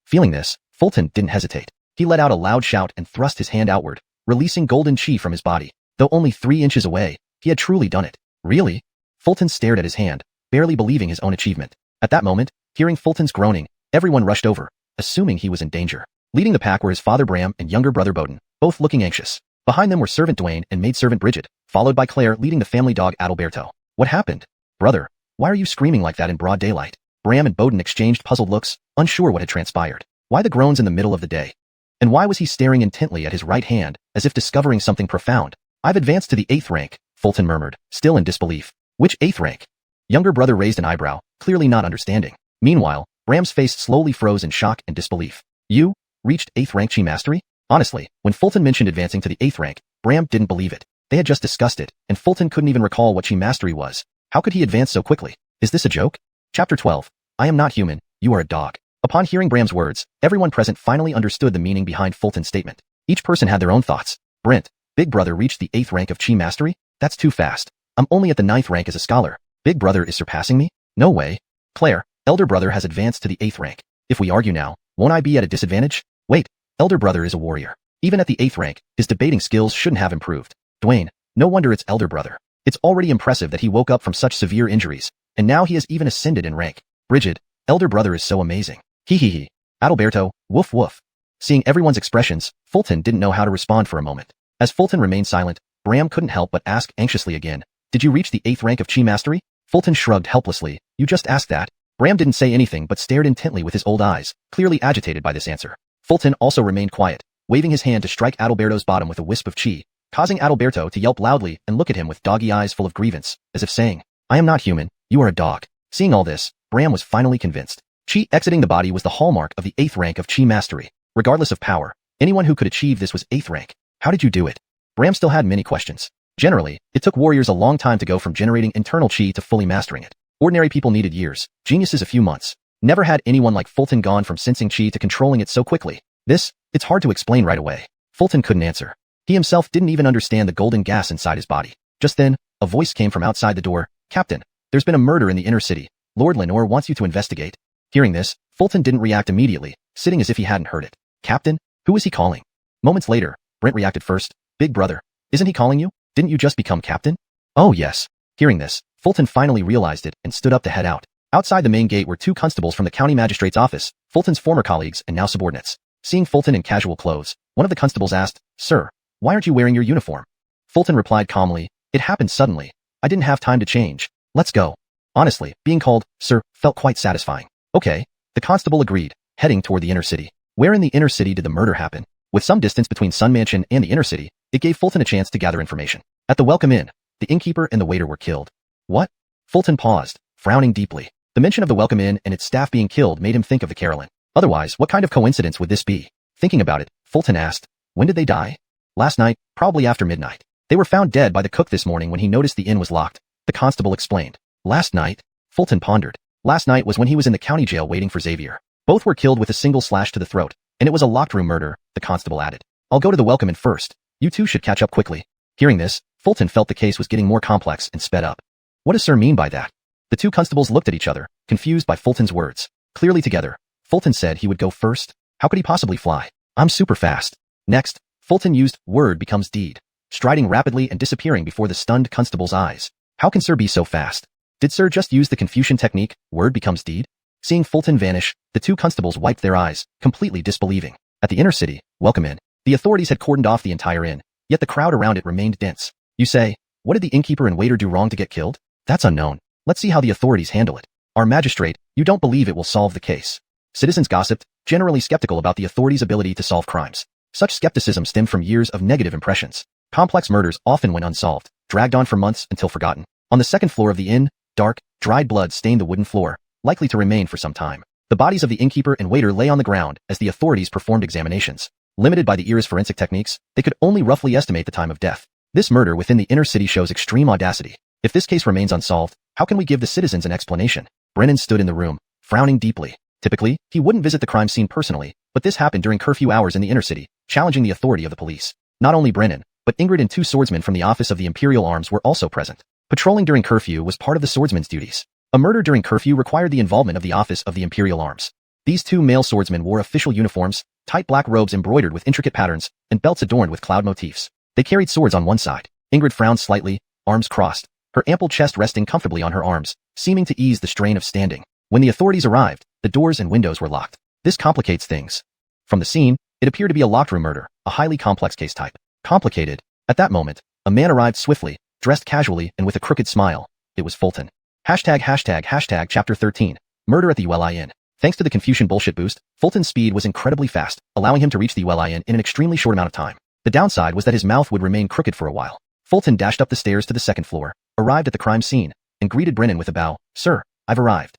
Feeling this, Fulton didn't hesitate. He let out a loud shout and thrust his hand outward, releasing golden Chi from his body. Though only 3 inches away, he had truly done it. Really? Fulton stared at his hand, barely believing his own achievement. At that moment, hearing Fulton's groaning, everyone rushed over, assuming he was in danger. Leading the pack were his father Bram and younger brother Bowden, both looking anxious. Behind them were servant Duane and maidservant Bridget, followed by Claire leading the family dog Adalberto. What happened? Brother, why are you screaming like that in broad daylight? Bram and Bowden exchanged puzzled looks, unsure what had transpired. Why the groans in the middle of the day? And why was he staring intently at his right hand, as if discovering something profound? I've advanced to the 8th rank, Fulton murmured, still in disbelief. Which 8th rank? Younger brother raised an eyebrow, clearly not understanding. Meanwhile, Bram's face slowly froze in shock and disbelief. You reached 8th rank Chi mastery? Honestly, when Fulton mentioned advancing to the 8th rank, Bram didn't believe it. They had just discussed it, and Fulton couldn't even recall what Chi mastery was. How could he advance so quickly? Is this a joke? Chapter 12. I am not human, you are a dog. Upon hearing Bram's words, everyone present finally understood the meaning behind Fulton's statement. Each person had their own thoughts. Brent, big brother reached the 8th rank of Chi mastery? That's too fast. I'm only at the 9th rank as a scholar. Big brother is surpassing me? No way. Claire, elder brother has advanced to the 8th rank. If we argue now, won't I be at a disadvantage? Wait, elder brother is a warrior. Even at the 8th rank, his debating skills shouldn't have improved. Duane, no wonder it's elder brother. It's already impressive that he woke up from such severe injuries, and now he has even ascended in rank. Bridget, elder brother is so amazing. Hee. Adalberto, woof woof. Seeing everyone's expressions, Fulton didn't know how to respond for a moment. As Fulton remained silent, Bram couldn't help but ask anxiously again, did you reach the 8th rank of Chi mastery? Fulton shrugged helplessly. You just asked that. Bram didn't say anything but stared intently with his old eyes, clearly agitated by this answer. Fulton also remained quiet, waving his hand to strike Adalberto's bottom with a wisp of chi, causing Adalberto to yelp loudly and look at him with doggy eyes full of grievance, as if saying, I am not human, you are a dog. Seeing all this, Bram was finally convinced. Chi exiting the body was the hallmark of the 8th rank of chi mastery. Regardless of power, anyone who could achieve this was 8th rank. How did you do it? Bram still had many questions. Generally, it took warriors a long time to go from generating internal chi to fully mastering it. Ordinary people needed years, geniuses a few months. Never had anyone like Fulton gone from sensing chi to controlling it so quickly. It's hard to explain right away. Fulton couldn't answer. He himself didn't even understand the golden gas inside his body. Just then, a voice came from outside the door. Captain, there's been a murder in the inner city. Lord Lenore wants you to investigate. Hearing this, Fulton didn't react immediately, sitting as if he hadn't heard it. Captain? Who is he calling? Moments later, Brent reacted first. Big brother. Isn't he calling you? Didn't you just become captain? Oh yes. Hearing this, Fulton finally realized it and stood up to head out. Outside the main gate were 2 constables from the county magistrate's office, Fulton's former colleagues and now subordinates. Seeing Fulton in casual clothes, one of the constables asked, Sir, why aren't you wearing your uniform? Fulton replied calmly, It happened suddenly. I didn't have time to change. Let's go. Honestly, being called, Sir, felt quite satisfying. Okay. The constable agreed, heading toward the inner city. Where in the inner city did the murder happen? With some distance between Sun Mansion and the inner city, it gave Fulton a chance to gather information. At the Welcome Inn, the innkeeper and the waiter were killed. What? Fulton paused, frowning deeply. The mention of the Welcome Inn and its staff being killed made him think of the Carolyn. Otherwise, what kind of coincidence would this be? Thinking about it, Fulton asked, When did they die? Last night, probably after midnight. They were found dead by the cook this morning when he noticed the inn was locked. The constable explained. Last night? Fulton pondered. Last night was when he was in the county jail waiting for Xavier. Both were killed with a single slash to the throat, and it was a locked room murder, the constable added. I'll go to the Welcome Inn first. You two should catch up quickly. Hearing this, Fulton felt the case was getting more complex and sped up. What does Sir mean by that? The 2 constables looked at each other, confused by Fulton's words. Clearly together, Fulton said he would go first. How could he possibly fly? I'm super fast. Next, Fulton used word becomes deed, striding rapidly and disappearing before the stunned constable's eyes. How can Sir be so fast? Did Sir just use the Confucian technique, word becomes deed? Seeing Fulton vanish, the 2 constables wiped their eyes, completely disbelieving. At the inner city, Welcome Inn, the authorities had cordoned off the entire inn, yet the crowd around it remained dense. You say, what did the innkeeper and waiter do wrong to get killed? That's unknown. Let's see how the authorities handle it. Our magistrate, you don't believe it will solve the case. Citizens gossiped, generally skeptical about the authorities' ability to solve crimes. Such skepticism stemmed from years of negative impressions. Complex murders often went unsolved, dragged on for months until forgotten. On the 2nd floor of the inn, dark, dried blood stained the wooden floor, likely to remain for some time. The bodies of the innkeeper and waiter lay on the ground as the authorities performed examinations. Limited by the era's forensic techniques, they could only roughly estimate the time of death. This murder within the inner city shows extreme audacity. If this case remains unsolved, how can we give the citizens an explanation? Brennan stood in the room, frowning deeply. Typically, he wouldn't visit the crime scene personally, but this happened during curfew hours in the inner city, challenging the authority of the police. Not only Brennan, but Ingrid and 2 swordsmen from the office of the Imperial Arms were also present. Patrolling during curfew was part of the swordsman's duties. A murder during curfew required the involvement of the office of the Imperial Arms. These 2 male swordsmen wore official uniforms, tight black robes embroidered with intricate patterns, and belts adorned with cloud motifs. They carried swords on one side. Ingrid frowned slightly, arms crossed, her ample chest resting comfortably on her arms, seeming to ease the strain of standing. When the authorities arrived, the doors and windows were locked. This complicates things. From the scene, it appeared to be a locked room murder, a highly complex case type. Complicated. At that moment, a man arrived swiftly, dressed casually and with a crooked smile. It was Fulton. ##### Chapter 13. Murder at the ULI Inn. Thanks to the Confucian bullshit boost, Fulton's speed was incredibly fast, allowing him to reach the ULI Inn in an extremely short amount of time. The downside was that his mouth would remain crooked for a while. Fulton dashed up the stairs to the 2nd floor, arrived at the crime scene, and greeted Brennan with a bow. Sir, I've arrived.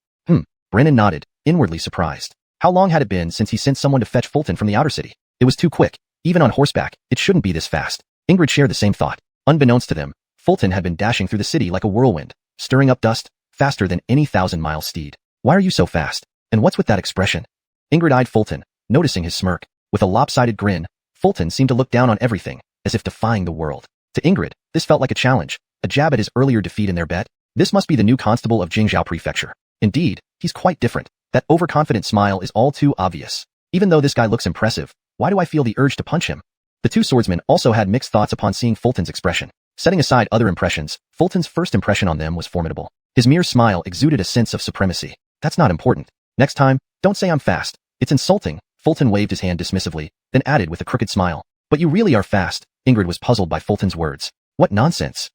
Brennan nodded, inwardly surprised. How long had it been since he sent someone to fetch Fulton from the outer city? It was too quick. Even on horseback, it shouldn't be this fast. Ingrid shared the same thought. Unbeknownst to them, Fulton had been dashing through the city like a whirlwind, stirring up dust, faster than any 1,000-mile steed. Why are you so fast? And what's with that expression? Ingrid eyed Fulton, noticing his smirk. With a lopsided grin, Fulton seemed to look down on everything, as if defying the world. To Ingrid, this felt like a challenge, a jab at his earlier defeat in their bet. This must be the new constable of Jingzhou Prefecture. Indeed, he's quite different. That overconfident smile is all too obvious. Even though this guy looks impressive, why do I feel the urge to punch him? The 2 swordsmen also had mixed thoughts upon seeing Fulton's expression. Setting aside other impressions, Fulton's first impression on them was formidable. His mere smile exuded a sense of supremacy. That's not important. Next time, don't say I'm fast. It's insulting. Fulton waved his hand dismissively, then added with a crooked smile. But you really are fast. Ingrid was puzzled by Fulton's words. What nonsense.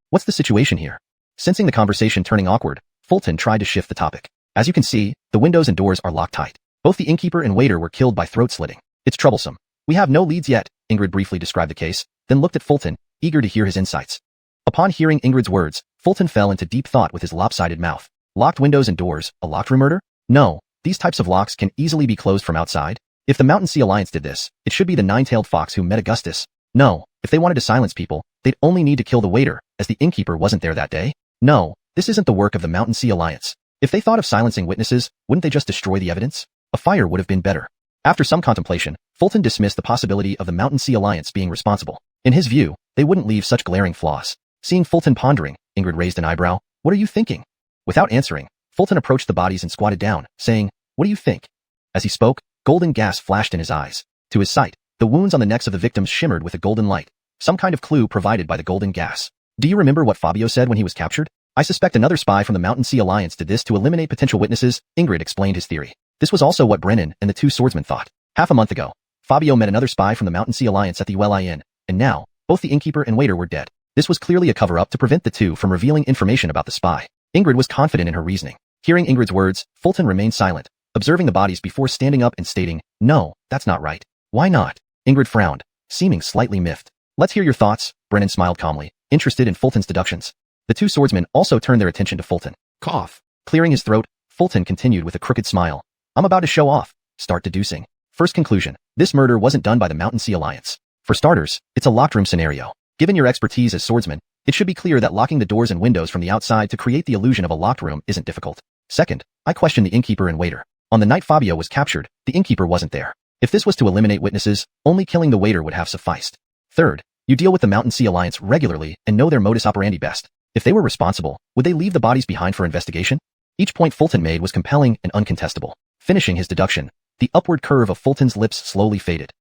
What's the situation here? Sensing the conversation turning awkward, Fulton tried to shift the topic. As you can see, the windows and doors are locked tight. Both the innkeeper and waiter were killed by throat slitting. It's troublesome. We have no leads yet, Ingrid briefly described the case, then looked at Fulton, eager to hear his insights. Upon hearing Ingrid's words, Fulton fell into deep thought with his lopsided mouth. Locked windows and doors, a locked room murder? No, these types of locks can easily be closed from outside. If the Mountain Sea Alliance did this, it should be the nine-tailed fox who met Augustus. No, if they wanted to silence people, they'd only need to kill the waiter, as the innkeeper wasn't there that day. No, this isn't the work of the Mountain Sea Alliance. If they thought of silencing witnesses, wouldn't they just destroy the evidence? A fire would have been better. After some contemplation, Fulton dismissed the possibility of the Mountain Sea Alliance being responsible. In his view, they wouldn't leave such glaring flaws. Seeing Fulton pondering, Ingrid raised an eyebrow. What are you thinking? Without answering, Fulton approached the bodies and squatted down, saying, What do you think? As he spoke, golden gas flashed in his eyes. To his sight, the wounds on the necks of the victims shimmered with a golden light, some kind of clue provided by the golden gas. Do you remember what Fabio said when he was captured? I suspect another spy from the Mountain Sea Alliance did this to eliminate potential witnesses, Ingrid explained his theory. This was also what Brennan and the two swordsmen thought. Half a month ago, Fabio met another spy from the Mountain Sea Alliance at the Well Inn, and now, both the innkeeper and waiter were dead. This was clearly a cover-up to prevent the two from revealing information about the spy. Ingrid was confident in her reasoning. Hearing Ingrid's words, Fulton remained silent, observing the bodies before standing up and stating, No, that's not right. Why not? Ingrid frowned, seeming slightly miffed. Let's hear your thoughts, Brennan smiled calmly, interested in Fulton's deductions. The two swordsmen also turned their attention to Fulton. Cough. Clearing his throat, Fulton continued with a crooked smile. I'm about to show off. Start deducing. First conclusion. This murder wasn't done by the Mountain Sea Alliance. For starters, it's a locked room scenario. Given your expertise as swordsmen, it should be clear that locking the doors and windows from the outside to create the illusion of a locked room isn't difficult. Second, I question the innkeeper and waiter. On the night Fabio was captured, the innkeeper wasn't there. If this was to eliminate witnesses, only killing the waiter would have sufficed. Third, you deal with the Mountain Sea Alliance regularly and know their modus operandi best. If they were responsible, would they leave the bodies behind for investigation? Each point Fulton made was compelling and uncontestable. Finishing his deduction, the upward curve of Fulton's lips slowly faded.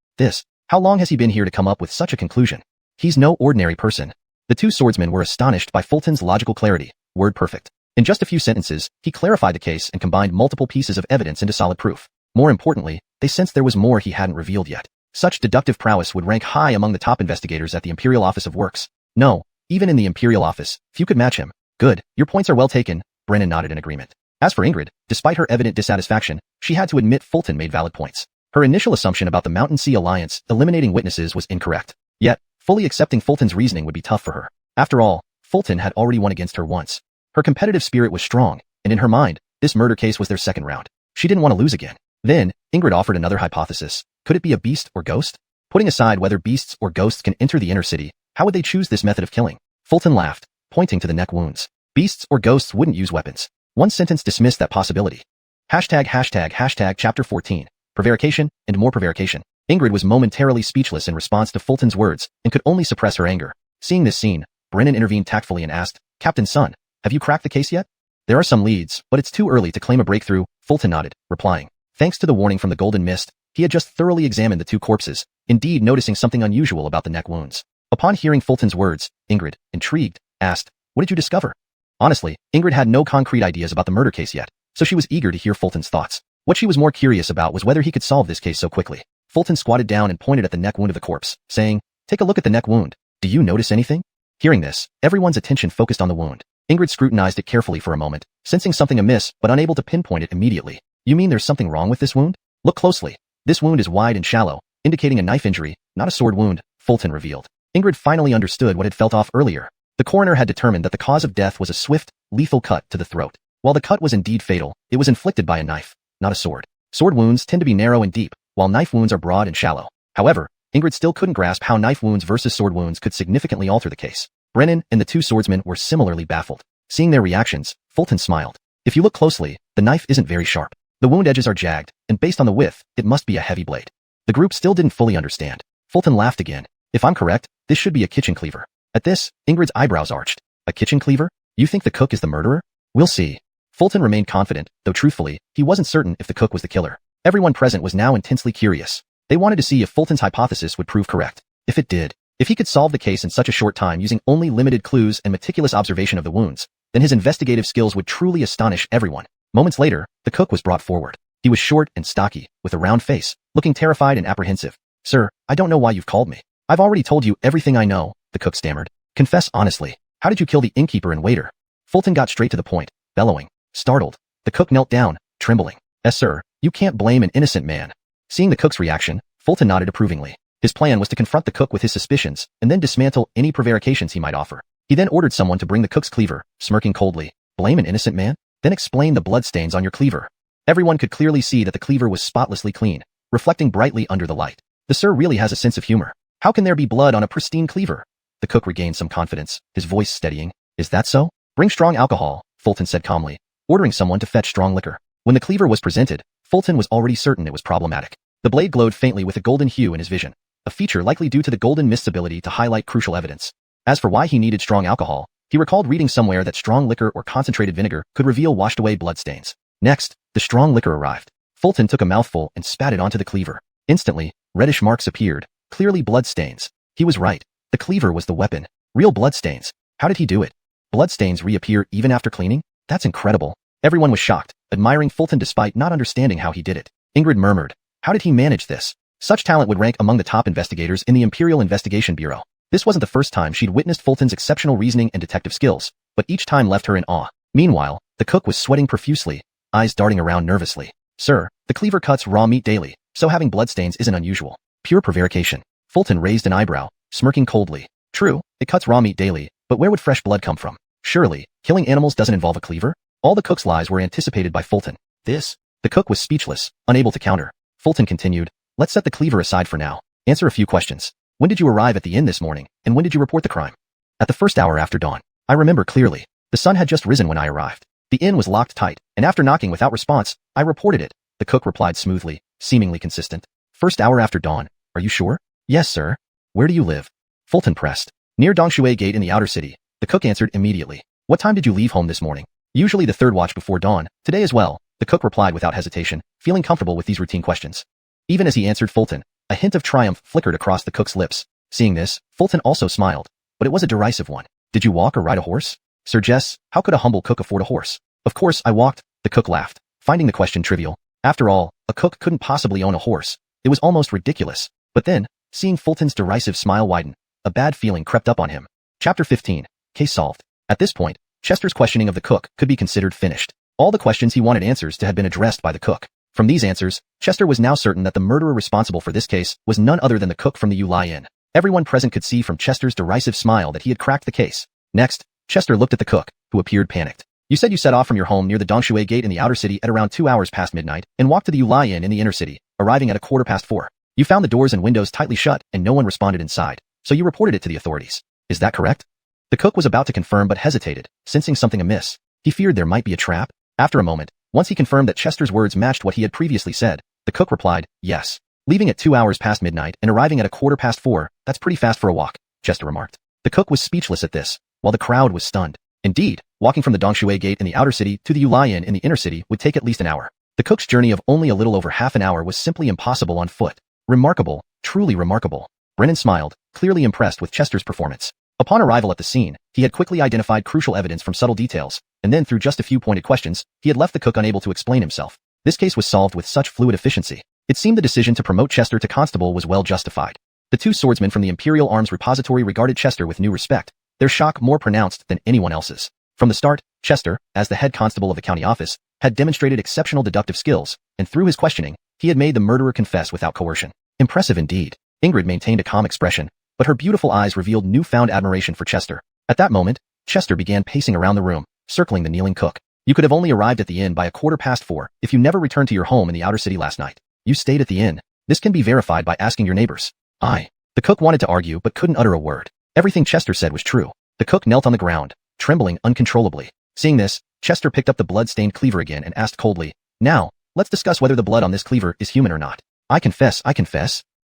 How long has he been here to come up with such a conclusion? He's no ordinary person. The two swordsmen were astonished by Fulton's logical clarity, word perfect. In just a few sentences, he clarified the case and combined multiple pieces of evidence into solid proof. More importantly, they sensed there was more he hadn't revealed yet. Such deductive prowess would rank high among the top investigators at the Imperial Office of Works. No, even in the Imperial Office, few could match him. Good, your points are well taken, Brennan nodded in agreement. As for Ingrid, despite her evident dissatisfaction, she had to admit Fulton made valid points. Her initial assumption about the Mountain Sea Alliance eliminating witnesses was incorrect. Yet, fully accepting Fulton's reasoning would be tough for her. After all, Fulton had already won against her once. Her competitive spirit was strong, and in her mind, this murder case was their second round. She didn't want to lose again. Then, Ingrid offered another hypothesis. Could it be a beast or ghost? Putting aside whether beasts or ghosts can enter the inner city, how would they choose this method of killing? Fulton laughed, pointing to the neck wounds. Beasts or ghosts wouldn't use weapons. One sentence dismissed that possibility. ####Chapter 14. Prevarication and more prevarication. Ingrid was momentarily speechless in response to Fulton's words and could only suppress her anger. Seeing this scene, Brennan intervened tactfully and asked, Captain Sun, have you cracked the case yet? There are some leads, but it's too early to claim a breakthrough, Fulton nodded, replying. Thanks to the warning from the Golden Mist, he had just thoroughly examined the two corpses, indeed noticing something unusual about the neck wounds. Upon hearing Fulton's words, Ingrid, intrigued, asked, What did you discover? Honestly, Ingrid had no concrete ideas about the murder case yet, so she was eager to hear Fulton's thoughts. What she was more curious about was whether he could solve this case so quickly. Fulton squatted down and pointed at the neck wound of the corpse, saying, Take a look at the neck wound. Do you notice anything? Hearing this, everyone's attention focused on the wound. Ingrid scrutinized it carefully for a moment, sensing something amiss but unable to pinpoint it immediately. You mean there's something wrong with this wound? Look closely. This wound is wide and shallow, indicating a knife injury, not a sword wound, Fulton revealed. Ingrid finally understood what had felt off earlier. The coroner had determined that the cause of death was a swift, lethal cut to the throat. While the cut was indeed fatal, it was inflicted by a knife, not a sword. Sword wounds tend to be narrow and deep, while knife wounds are broad and shallow. However, Ingrid still couldn't grasp how knife wounds versus sword wounds could significantly alter the case. Brennan and the two swordsmen were similarly baffled. Seeing their reactions, Fulton smiled. If you look closely, the knife isn't very sharp. The wound edges are jagged, and based on the width, it must be a heavy blade. The group still didn't fully understand. Fulton laughed again. If I'm correct, this should be a kitchen cleaver. At this, Ingrid's eyebrows arched. A kitchen cleaver? You think the cook is the murderer? We'll see. Fulton remained confident, though truthfully, he wasn't certain if the cook was the killer. Everyone present was now intensely curious. They wanted to see if Fulton's hypothesis would prove correct. If it did, if he could solve the case in such a short time using only limited clues and meticulous observation of the wounds, then his investigative skills would truly astonish everyone. Moments later, the cook was brought forward. He was short and stocky, with a round face, looking terrified and apprehensive. Sir, I don't know why you've called me. I've already told you everything I know, the cook stammered. Confess honestly. How did you kill the innkeeper and waiter? Fulton got straight to the point, bellowing. Startled, the cook knelt down, trembling. Sir, you can't blame an innocent man. Seeing the cook's reaction, Fulton nodded approvingly. His plan was to confront the cook with his suspicions and then dismantle any prevarications he might offer. He then ordered someone to bring the cook's cleaver, smirking coldly. Blame an innocent man? Then explain the bloodstains on your cleaver. Everyone could clearly see that the cleaver was spotlessly clean, reflecting brightly under the light. The sir really has a sense of humor. How can there be blood on a pristine cleaver? The cook regained some confidence, his voice steadying. Is that so? Bring strong alcohol, Fulton said calmly, ordering someone to fetch strong liquor. When the cleaver was presented, Fulton was already certain it was problematic. The blade glowed faintly with a golden hue in his vision, a feature likely due to the golden mist's ability to highlight crucial evidence. As for why he needed strong alcohol, he recalled reading somewhere that strong liquor or concentrated vinegar could reveal washed-away bloodstains. Next, the strong liquor arrived. Fulton took a mouthful and spat it onto the cleaver. Instantly, reddish marks appeared, clearly bloodstains. He was right. The cleaver was the weapon. Real bloodstains. How did he do it? Bloodstains reappear even after cleaning? That's incredible. Everyone was shocked, admiring Fulton despite not understanding how he did it. Ingrid murmured, how did he manage this? Such talent would rank among the top investigators in the Imperial Investigation Bureau. This wasn't the first time she'd witnessed Fulton's exceptional reasoning and detective skills, but each time left her in awe. Meanwhile, the cook was sweating profusely, eyes darting around nervously. Sir, the cleaver cuts raw meat daily, so having bloodstains isn't unusual. Pure prevarication. Fulton raised an eyebrow, smirking coldly. True, it cuts raw meat daily, but where would fresh blood come from? Surely, killing animals doesn't involve a cleaver? All the cook's lies were anticipated by Fulton. The cook was speechless, unable to counter. Fulton continued, let's set the cleaver aside for now. Answer a few questions. When did you arrive at the inn this morning, and when did you report the crime? At the first hour after dawn. I remember clearly. The sun had just risen when I arrived. The inn was locked tight, and after knocking without response, I reported it. The cook replied smoothly, seemingly consistent. First hour after dawn. Are you sure? Yes, sir. Where do you live? Fulton pressed. Near Dongshui Gate in the outer city. The cook answered immediately. What time did you leave home this morning? Usually the third watch before dawn. Today as well. The cook replied without hesitation, feeling comfortable with these routine questions. Even as he answered Fulton, a hint of triumph flickered across the cook's lips. Seeing this, Fulton also smiled, but it was a derisive one. Did you walk or ride a horse? Sir Jess, how could a humble cook afford a horse? Of course I walked, the cook laughed, finding the question trivial. After all, a cook couldn't possibly own a horse. It was almost ridiculous. But then, seeing Fulton's derisive smile widen, a bad feeling crept up on him. Chapter 15. Case solved. At this point, Chester's questioning of the cook could be considered finished. All the questions he wanted answers to had been addressed by the cook. From these answers, Chester was now certain that the murderer responsible for this case was none other than the cook from the Yulai Inn. Everyone present could see from Chester's derisive smile that he had cracked the case. Next, Chester looked at the cook, who appeared panicked. You said you set off from your home near the Dongshui Gate in the outer city at around 2 hours past midnight and walked to the Yulai Inn in the inner city, arriving at 4:15. You found the doors and windows tightly shut and no one responded inside, so you reported it to the authorities. Is that correct? The cook was about to confirm but hesitated, sensing something amiss. He feared there might be a trap. After a moment, once he confirmed that Chester's words matched what he had previously said, the cook replied, yes. Leaving at 2 hours past midnight and arriving at 4:15, that's pretty fast for a walk, Chester remarked. The cook was speechless at this, while the crowd was stunned. Indeed, walking from the Dongshui Gate in the outer city to the Yulai Inn in the inner city would take at least an hour. The cook's journey of only a little over half an hour was simply impossible on foot. Remarkable, truly remarkable. Brennan smiled, clearly impressed with Chester's performance. Upon arrival at the scene, he had quickly identified crucial evidence from subtle details, and then through just a few pointed questions, he had left the cook unable to explain himself. This case was solved with such fluid efficiency. It seemed the decision to promote Chester to constable was well justified. The two swordsmen from the Imperial Arms Repository regarded Chester with new respect, their shock more pronounced than anyone else's. From the start, Chester, as the head constable of the county office, had demonstrated exceptional deductive skills, and through his questioning, he had made the murderer confess without coercion. Impressive indeed. Ingrid maintained a calm expression, but her beautiful eyes revealed newfound admiration for Chester. At that moment, Chester began pacing around the room, circling the kneeling cook. You could have only arrived at the inn by 4:15 if you never returned to your home in the outer city last night. You stayed at the inn. This can be verified by asking your neighbors. The cook wanted to argue but couldn't utter a word. Everything Chester said was true. The cook knelt on the ground, trembling uncontrollably. Seeing this, Chester picked up the blood-stained cleaver again and asked coldly, now, let's discuss whether the blood on this cleaver is human or not. I confess.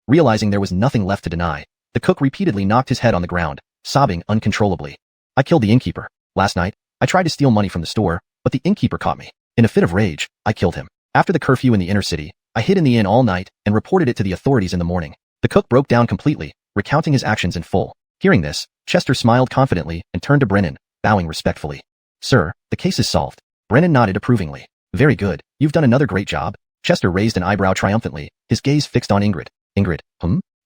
Realizing there was nothing left to deny, the cook repeatedly knocked his head on the ground, sobbing uncontrollably. I killed the innkeeper. Last night, I tried to steal money from the store, but the innkeeper caught me. In a fit of rage, I killed him. After the curfew in the inner city, I hid in the inn all night and reported it to the authorities in the morning. The cook broke down completely, recounting his actions in full. Hearing this, Chester smiled confidently and turned to Brennan, bowing respectfully. Sir, the case is solved. Brennan nodded approvingly. Very good, you've done another great job. Chester raised an eyebrow triumphantly, his gaze fixed on Ingrid. Ingrid,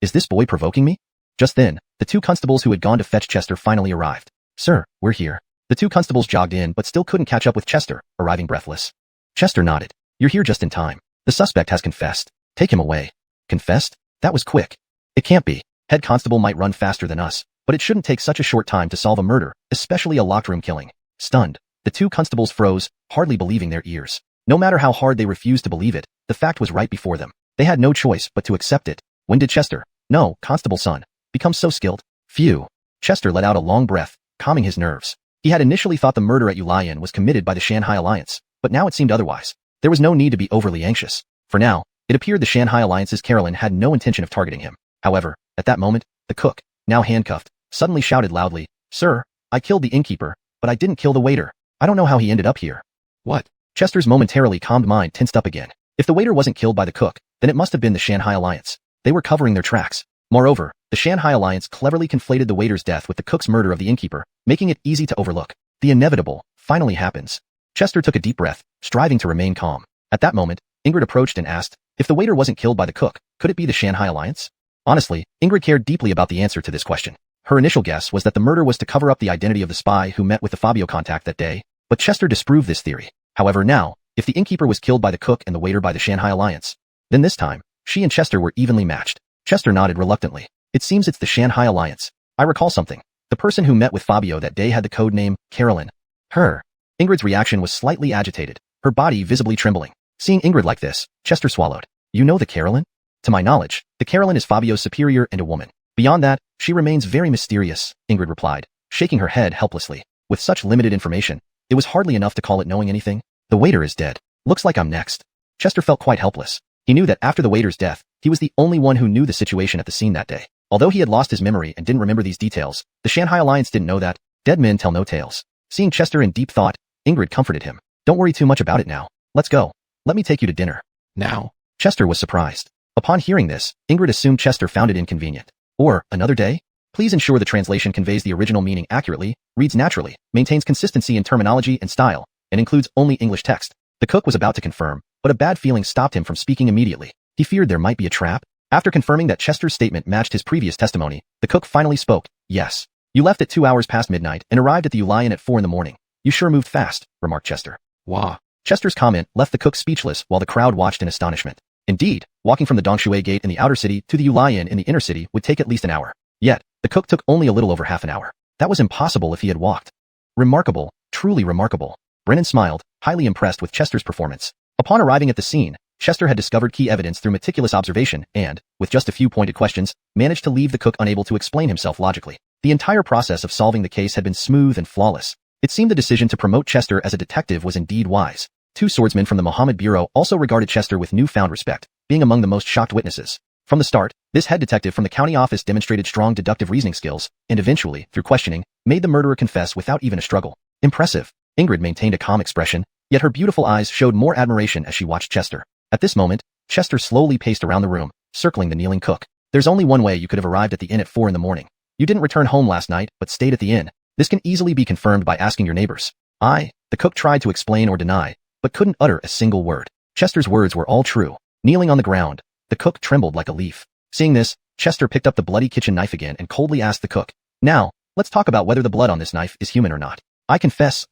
is this boy provoking me? Just then, the two constables who had gone to fetch Chester finally arrived. Sir, we're here. The two constables jogged in but still couldn't catch up with Chester, arriving breathless. Chester nodded. You're here just in time. The suspect has confessed. Take him away. Confessed? That was quick. It can't be. Head constable might run faster than us, but it shouldn't take such a short time to solve a murder, especially a locked room killing. Stunned, the two constables froze, hardly believing their ears. No matter how hard they refused to believe it, the fact was right before them. They had no choice but to accept it. When did Chester, no, constable son, become so skilled? Phew. Chester let out a long breath, calming his nerves. He had initially thought the murder at Yulian was committed by the Shanghai Alliance, but now it seemed otherwise. There was no need to be overly anxious. For now, it appeared the Shanghai Alliance's Carolyn had no intention of targeting him. However, at that moment, the cook, now handcuffed, suddenly shouted loudly, Sir, I killed the innkeeper, but I didn't kill the waiter. I don't know how he ended up here. What? Chester's momentarily calmed mind tensed up again. If the waiter wasn't killed by the cook, then it must have been the Shanghai Alliance. They were covering their tracks. Moreover, the Shanghai Alliance cleverly conflated the waiter's death with the cook's murder of the innkeeper, making it easy to overlook. The inevitable finally happens. Chester took a deep breath, striving to remain calm. At that moment, Ingrid approached and asked, if the waiter wasn't killed by the cook, could it be the Shanghai Alliance? Honestly, Ingrid cared deeply about the answer to this question. Her initial guess was that the murder was to cover up the identity of the spy who met with the Fabio contact that day, but Chester disproved this theory. However, now, if the innkeeper was killed by the cook and the waiter by the Shanghai Alliance, then this time, she and Chester were evenly matched. Chester nodded reluctantly. It seems it's the Shanghai Alliance. I recall something. The person who met with Fabio that day had the code name, Carolyn. Her. Ingrid's reaction was slightly agitated, her body visibly trembling. Seeing Ingrid like this, Chester swallowed. You know the Carolyn? To my knowledge, the Carolyn is Fabio's superior and a woman. Beyond that, she remains very mysterious, Ingrid replied, shaking her head helplessly. With such limited information, it was hardly enough to call it knowing anything. The waiter is dead. Looks like I'm next. Chester felt quite helpless. He knew that after the waiter's death, he was the only one who knew the situation at the scene that day. Although he had lost his memory and didn't remember these details, the Shanghai Alliance didn't know that. Dead men tell no tales. Seeing Chester in deep thought, Ingrid comforted him. Don't worry too much about it now. Let's go. Let me take you to dinner. Now? Chester was surprised. Upon hearing this, Ingrid assumed Chester found it inconvenient. Or, another day? Please ensure the translation conveys the original meaning accurately, reads naturally, maintains consistency in terminology and style, and includes only English text. The cook was about to confirm, but a bad feeling stopped him from speaking immediately. He feared there might be a trap. After confirming that Chester's statement matched his previous testimony, the cook finally spoke. Yes. You left at 2 hours past midnight and arrived at the Yulian at 4 in the morning. You sure moved fast, remarked Chester. Wah. Chester's comment left the cook speechless while the crowd watched in astonishment. Indeed, walking from the Dongshui gate in the outer city to the Yulian in the inner city would take at least an hour. Yet, the cook took only a little over half an hour. That was impossible if he had walked. Remarkable, truly remarkable. Brennan smiled, highly impressed with Chester's performance. Upon arriving at the scene, Chester had discovered key evidence through meticulous observation and, with just a few pointed questions, managed to leave the cook unable to explain himself logically. The entire process of solving the case had been smooth and flawless. It seemed the decision to promote Chester as a detective was indeed wise. Two swordsmen from the Mohammed Bureau also regarded Chester with newfound respect, being among the most shocked witnesses. From the start, this head detective from the county office demonstrated strong deductive reasoning skills, and eventually, through questioning, made the murderer confess without even a struggle. Impressive. Ingrid maintained a calm expression, yet her beautiful eyes showed more admiration as she watched Chester. At this moment, Chester slowly paced around the room, circling the kneeling cook. There's only one way you could have arrived at the inn at 4 in the morning. You didn't return home last night, but stayed at the inn. This can easily be confirmed by asking your neighbors. The cook tried to explain or deny, but couldn't utter a single word. Chester's words were all true. Kneeling on the ground, the cook trembled like a leaf. Seeing this, Chester picked up the bloody kitchen knife again and coldly asked the cook, Now, let's talk about whether the blood on this knife is human or not. I confess.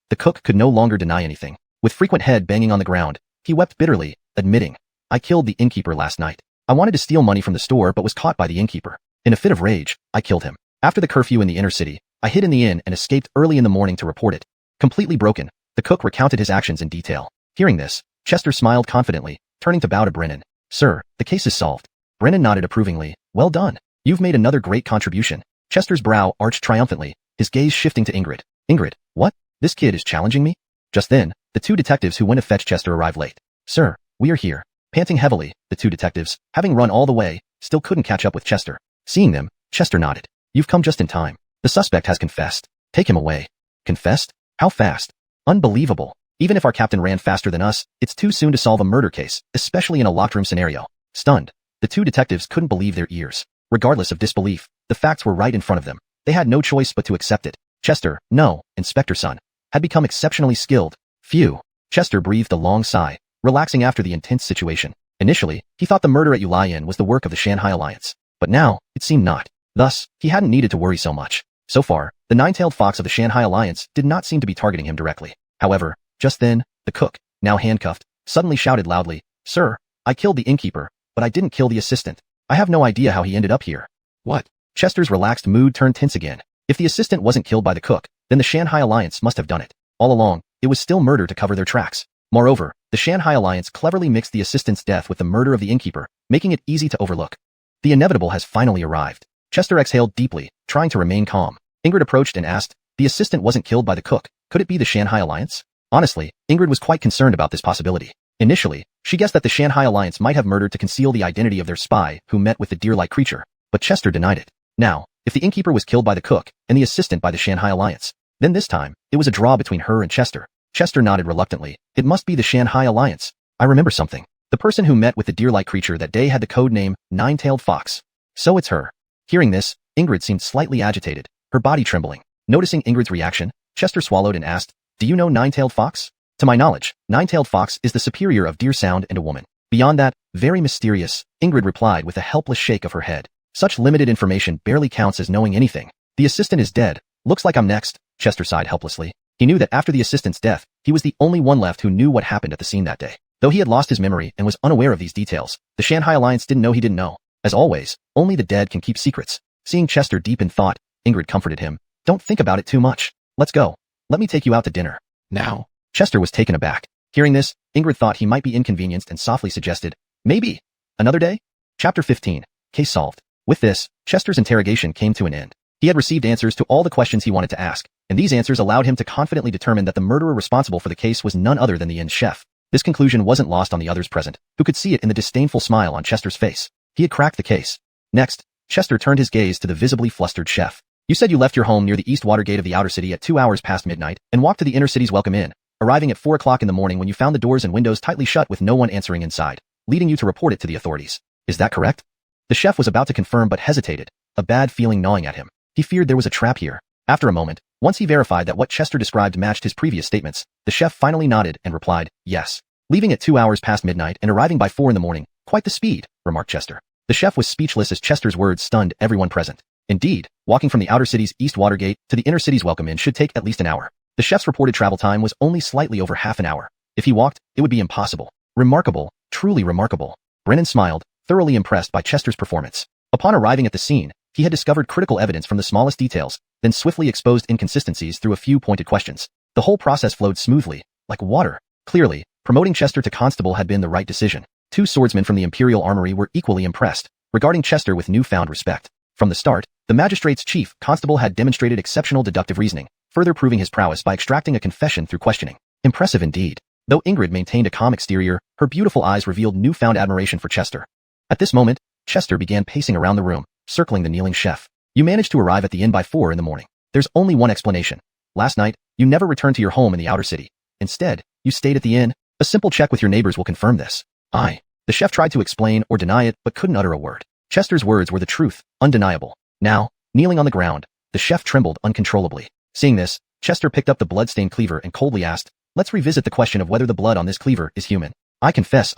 The cook could no longer deny anything. With frequent head banging on the ground, he wept bitterly, admitting, I killed the innkeeper last night. I wanted to steal money from the store but was caught by the innkeeper. In a fit of rage, I killed him. After the curfew in the inner city, I hid in the inn and escaped early in the morning to report it. Completely broken, the cook recounted his actions in detail. Hearing this, Chester smiled confidently, turning to bow to Brennan. Sir, the case is solved. Brennan nodded approvingly. Well done. You've made another great contribution. Chester's brow arched triumphantly, his gaze shifting to Ingrid. Ingrid, what? This kid is challenging me? Just then, the two detectives who went to fetch Chester arrived late. Sir, we are here. Panting heavily, the two detectives, having run all the way, still couldn't catch up with Chester. Seeing them, Chester nodded. You've come just in time. The suspect has confessed. Take him away. Confessed? How fast? Unbelievable. Even if our captain ran faster than us, it's too soon to solve a murder case, especially in a locked room scenario. Stunned, the two detectives couldn't believe their ears. Regardless of disbelief, the facts were right in front of them. They had no choice but to accept it. Chester, no, Inspector Sun, had become exceptionally skilled. Phew. Chester breathed a long sigh, relaxing after the intense situation. Initially, he thought the murder at Yulian was the work of the Shanghai Alliance. But now, it seemed not. Thus, he hadn't needed to worry so much. So far, The nine-tailed fox of the Shanghai Alliance did not seem to be targeting him directly. However, just then, the cook, now handcuffed, suddenly shouted loudly, "Sir, I killed the innkeeper, but I didn't kill the assistant. I have no idea how he ended up here." What? Chester's relaxed mood turned tense again. If the assistant wasn't killed by the cook, then the Shanghai Alliance must have done it. All along, it was still murder to cover their tracks. Moreover, the Shanghai Alliance cleverly mixed the assistant's death with the murder of the innkeeper, making it easy to overlook. The inevitable has finally arrived. Chester exhaled deeply, trying to remain calm. Ingrid approached and asked, "The assistant wasn't killed by the cook. Could it be the Shanghai Alliance?" Honestly, Ingrid was quite concerned about this possibility. Initially, she guessed that the Shanghai Alliance might have murdered to conceal the identity of their spy who met with the deer-like creature, but Chester denied it. Now, if the innkeeper was killed by the cook and the assistant by the Shanghai Alliance, then this time, it was a draw between her and Chester. Chester nodded reluctantly. It must be the Shanghai Alliance. I remember something. The person who met with the deer-like creature that day had the code name Nine-Tailed Fox. So it's her. Hearing this, Ingrid seemed slightly agitated, her body trembling. Noticing Ingrid's reaction, Chester swallowed and asked, "Do you know Nine-Tailed Fox?" "To my knowledge, Nine-Tailed Fox is the superior of Deer Sound and a woman. Beyond that, very mysterious," Ingrid replied with a helpless shake of her head. "Such limited information barely counts as knowing anything. The assistant is dead. Looks like I'm next," Chester sighed helplessly. He knew that after the assistant's death, he was the only one left who knew what happened at the scene that day. Though he had lost his memory and was unaware of these details, the Shanghai Alliance didn't know he didn't know. As always, only the dead can keep secrets. Seeing Chester deep in thought, Ingrid comforted him. "Don't think about it too much. Let's go. Let me take you out to dinner." "Now?" Chester was taken aback. Hearing this, Ingrid thought he might be inconvenienced and softly suggested, "Maybe. Another day?" Chapter 15. Case solved. With this, Chester's interrogation came to an end. He had received answers to all the questions he wanted to ask, and these answers allowed him to confidently determine that the murderer responsible for the case was none other than the inn's chef. This conclusion wasn't lost on the others present, who could see it in the disdainful smile on Chester's face. He had cracked the case. Next, Chester turned his gaze to the visibly flustered chef. "You said you left your home near the east water gate of the outer city at 2 hours past midnight and walked to the inner city's welcome inn, arriving at 4 o'clock in the morning when you found the doors and windows tightly shut with no one answering inside, leading you to report it to the authorities. Is that correct?" The chef was about to confirm but hesitated, a bad feeling gnawing at him. He feared there was a trap here. After a moment, once he verified that what Chester described matched his previous statements, the chef finally nodded and replied, "Yes. Leaving at 2 hours past midnight and arriving by 4 in the morning. Quite the speed," remarked Chester. The chef was speechless as Chester's words stunned everyone present. Indeed, walking from the outer city's east water gate to the inner city's welcome inn should take at least an hour. The chef's reported travel time was only slightly over half an hour. If he walked, it would be impossible. Remarkable, truly remarkable. Brennan smiled, thoroughly impressed by Chester's performance. Upon arriving at the scene, he had discovered critical evidence from the smallest details, then swiftly exposed inconsistencies through a few pointed questions. The whole process flowed smoothly, like water. Clearly, promoting Chester to constable had been the right decision. 2 swordsmen from the Imperial Armory were equally impressed, regarding Chester with newfound respect. From the start, the magistrate's chief constable had demonstrated exceptional deductive reasoning, further proving his prowess by extracting a confession through questioning. Impressive indeed. Though Ingrid maintained a calm exterior, her beautiful eyes revealed newfound admiration for Chester. At this moment, Chester began pacing around the room, circling the kneeling chef. "You managed to arrive at the inn by 4 in the morning. There's only one explanation. Last night, you never returned to your home in the outer city. Instead, you stayed at the inn. A simple check with your neighbors will confirm this." The chef tried to explain or deny it but couldn't utter a word. Chester's words were the truth, undeniable. Now, kneeling on the ground, the chef trembled uncontrollably. Seeing this, Chester picked up the blood-stained cleaver and coldly asked, "Let's revisit the question of whether the blood on this cleaver is human." I confess.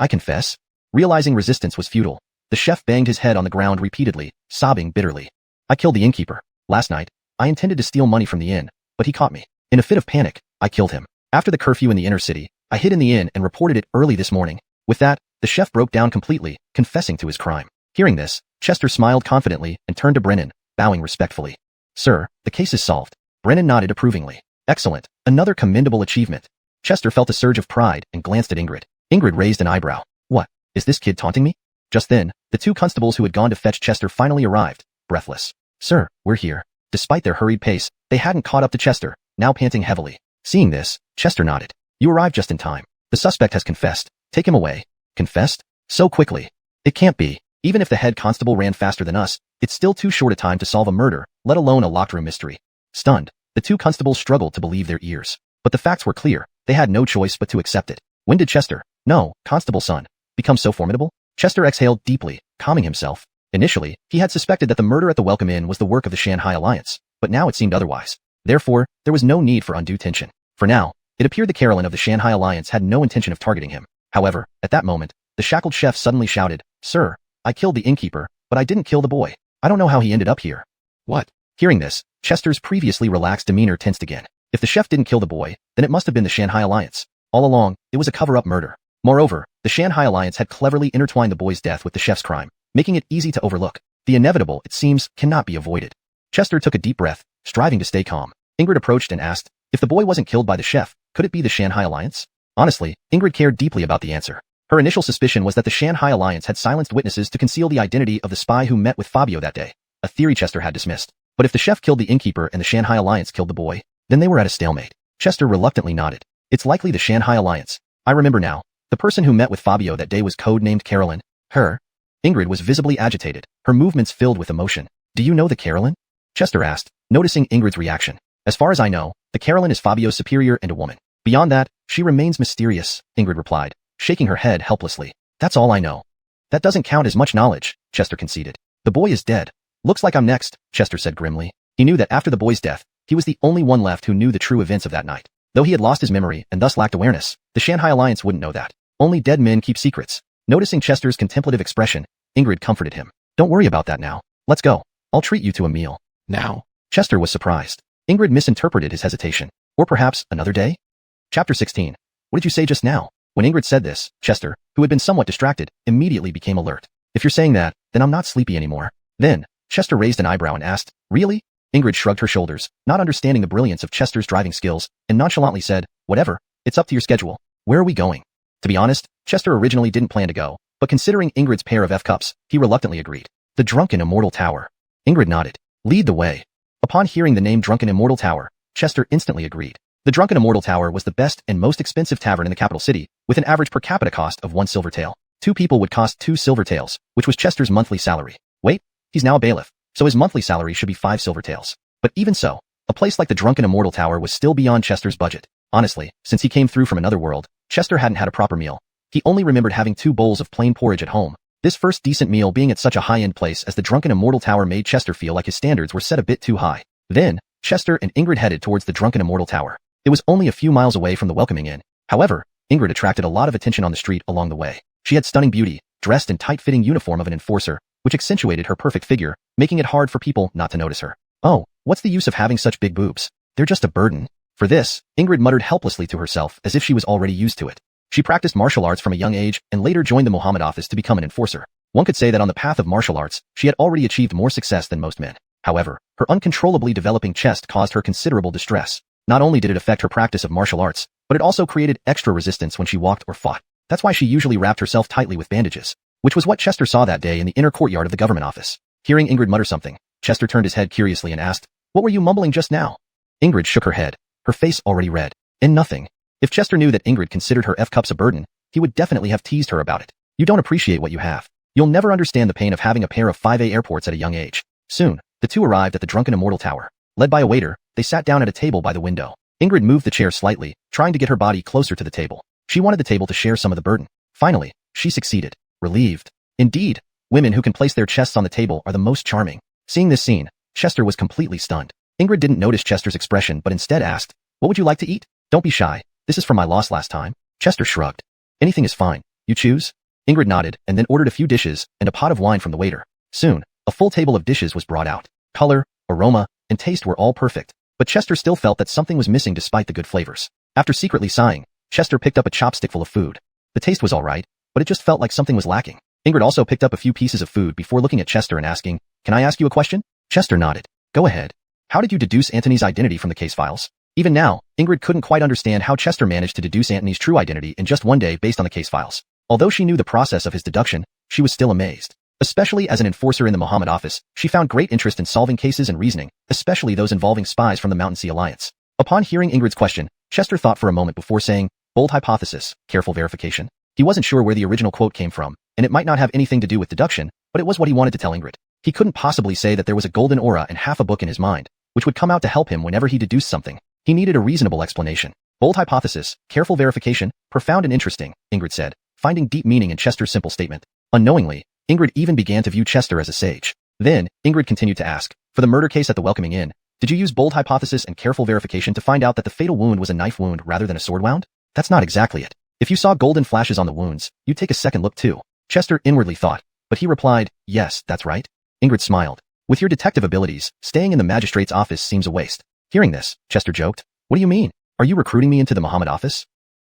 Realizing resistance was futile, the chef banged his head on the ground repeatedly, sobbing bitterly. "I killed the innkeeper. Last night, I intended to steal money from the inn, but he caught me. In a fit of panic, I killed him. After the curfew in the inner city, I hid in the inn and reported it early this morning." With that, the chef broke down completely, confessing to his crime. Hearing this, Chester smiled confidently and turned to Brennan, bowing respectfully. "Sir, the case is solved." Brennan nodded approvingly. "Excellent. Another commendable achievement." Chester felt a surge of pride and glanced at Ingrid. Ingrid raised an eyebrow. "What? Is this kid taunting me?" Just then, the 2 constables who had gone to fetch Chester finally arrived, breathless. "Sir, we're here." Despite their hurried pace, they hadn't caught up to Chester, now panting heavily. Seeing this, Chester nodded. "You arrived just in time. The suspect has confessed. Take him away." "Confessed? So quickly? It can't be. Even if the head constable ran faster than us, it's still too short a time to solve a murder, let alone a locked room mystery." Stunned, the 2 constables struggled to believe their ears. But the facts were clear. They had no choice but to accept it. When did Chester, no, Constable son, become so formidable? Chester exhaled deeply, calming himself. Initially, he had suspected that the murder at the Welcome Inn was the work of the Shanghai Alliance, but now it seemed otherwise. Therefore, there was no need for undue tension. For now, it appeared the Carolyn of the Shanghai Alliance had no intention of targeting him. However, at that moment, the shackled chef suddenly shouted, "Sir, I killed the innkeeper, but I didn't kill the boy. I don't know how he ended up here." "What?" Hearing this, Chester's previously relaxed demeanor tensed again. If the chef didn't kill the boy, then it must have been the Shanghai Alliance. All along, it was a cover-up murder. Moreover, the Shanghai Alliance had cleverly intertwined the boy's death with the chef's crime, making it easy to overlook. The inevitable, it seems, cannot be avoided. Chester took a deep breath, striving to stay calm. Ingrid approached and asked, if the boy wasn't killed by the chef, could it be the Shanghai Alliance? Honestly, Ingrid cared deeply about the answer. Her initial suspicion was that the Shanghai Alliance had silenced witnesses to conceal the identity of the spy who met with Fabio that day, a theory Chester had dismissed. But if the chef killed the innkeeper and the Shanghai Alliance killed the boy, then they were at a stalemate. Chester reluctantly nodded. It's likely the Shanghai Alliance. I remember now. The person who met with Fabio that day was code-named Carolyn. Her? Ingrid was visibly agitated, her movements filled with emotion. Do you know the Carolyn? Chester asked, noticing Ingrid's reaction. As far as I know, the Carolyn is Fabio's superior and a woman. Beyond that, she remains mysterious, Ingrid replied, shaking her head helplessly. That's all I know. That doesn't count as much knowledge, Chester conceded. The boy is dead. Looks like I'm next, Chester said grimly. He knew that after the boy's death, he was the only one left who knew the true events of that night. Though he had lost his memory and thus lacked awareness, the Shanghai Alliance wouldn't know that. Only dead men keep secrets. Noticing Chester's contemplative expression, Ingrid comforted him. Don't worry about that now. Let's go. I'll treat you to a meal. Now? Chester was surprised. Ingrid misinterpreted his hesitation. Or perhaps another day? Chapter 16. What did you say just now? When Ingrid said this, Chester, who had been somewhat distracted, immediately became alert. If you're saying that, then I'm not sleepy anymore. Then, Chester raised an eyebrow and asked, really? Ingrid shrugged her shoulders, not understanding the brilliance of Chester's driving skills, and nonchalantly said, whatever, it's up to your schedule. Where are we going? To be honest, Chester originally didn't plan to go, but considering Ingrid's pair of F-cups, he reluctantly agreed. The Drunken Immortal Tower. Ingrid nodded. Lead the way. Upon hearing the name Drunken Immortal Tower, Chester instantly agreed. The Drunken Immortal Tower was the best and most expensive tavern in the capital city, with an average per capita cost of 1 silver tael. 2 people would cost 2 silver taels, which was Chester's monthly salary. Wait, he's now a bailiff, so his monthly salary should be 5 silver taels. But even so, a place like the Drunken Immortal Tower was still beyond Chester's budget. Honestly, since he came through from another world, Chester hadn't had a proper meal. He only remembered having 2 bowls of plain porridge at home. This first decent meal being at such a high-end place as the Drunken Immortal Tower made Chester feel like his standards were set a bit too high. Then, Chester and Ingrid headed towards the Drunken Immortal Tower. It was only a few miles away from the welcoming inn. However, Ingrid attracted a lot of attention on the street along the way. She had stunning beauty, dressed in tight-fitting uniform of an enforcer, which accentuated her perfect figure, making it hard for people not to notice her. Oh, what's the use of having such big boobs? They're just a burden. For this, Ingrid muttered helplessly to herself as if she was already used to it. She practiced martial arts from a young age and later joined the Muhammad office to become an enforcer. One could say that on the path of martial arts, she had already achieved more success than most men. However, her uncontrollably developing chest caused her considerable distress. Not only did it affect her practice of martial arts, but it also created extra resistance when she walked or fought. That's why she usually wrapped herself tightly with bandages, which was what Chester saw that day in the inner courtyard of the government office. Hearing Ingrid mutter something, Chester turned his head curiously and asked, "What were you mumbling just now?" Ingrid shook her head, her face already red. And nothing. If Chester knew that Ingrid considered her F-cups a burden, he would definitely have teased her about it. You don't appreciate what you have. You'll never understand the pain of having a pair of 5A airports at a young age. Soon, the two arrived at the Drunken Immortal Tower. Led by a waiter, they sat down at a table by the window. Ingrid moved the chair slightly, trying to get her body closer to the table. She wanted the table to share some of the burden. Finally, she succeeded. Relieved. Indeed, women who can place their chests on the table are the most charming. Seeing this scene, Chester was completely stunned. Ingrid didn't notice Chester's expression but instead asked, "What would you like to eat?" "Don't be shy. This is from my loss last time." Chester shrugged. "Anything is fine. You choose?" Ingrid nodded and then ordered a few dishes and a pot of wine from the waiter. Soon, a full table of dishes was brought out. Color, aroma, and taste were all perfect. But Chester still felt that something was missing despite the good flavors. After secretly sighing, Chester picked up a chopstickful of food. The taste was alright, but it just felt like something was lacking. Ingrid also picked up a few pieces of food before looking at Chester and asking, "Can I ask you a question?" Chester nodded. "Go ahead. How did you deduce Antony's identity from the case files?" Even now, Ingrid couldn't quite understand how Chester managed to deduce Antony's true identity in just one day based on the case files. Although she knew the process of his deduction, she was still amazed. Especially as an enforcer in the Muhammad office, she found great interest in solving cases and reasoning, especially those involving spies from the Mountain Sea Alliance. Upon hearing Ingrid's question, Chester thought for a moment before saying, "Bold hypothesis, careful verification." He wasn't sure where the original quote came from, and it might not have anything to do with deduction, but it was what he wanted to tell Ingrid. He couldn't possibly say that there was a golden aura and half a book in his mind, which would come out to help him whenever he deduced something. He needed a reasonable explanation. "Bold hypothesis, careful verification, profound and interesting," Ingrid said, finding deep meaning in Chester's simple statement. Unknowingly, Ingrid even began to view Chester as a sage. Then, Ingrid continued to ask, "For the murder case at the Welcoming Inn, did you use bold hypothesis and careful verification to find out that the fatal wound was a knife wound rather than a sword wound?" "That's not exactly it. If you saw golden flashes on the wounds, you'd take a second look too," Chester inwardly thought, but he replied, "Yes, that's right." Ingrid smiled. With your detective abilities, staying in the magistrate's office seems a waste. Hearing this, Chester joked. What do you mean? Are you recruiting me into the Muhammad office?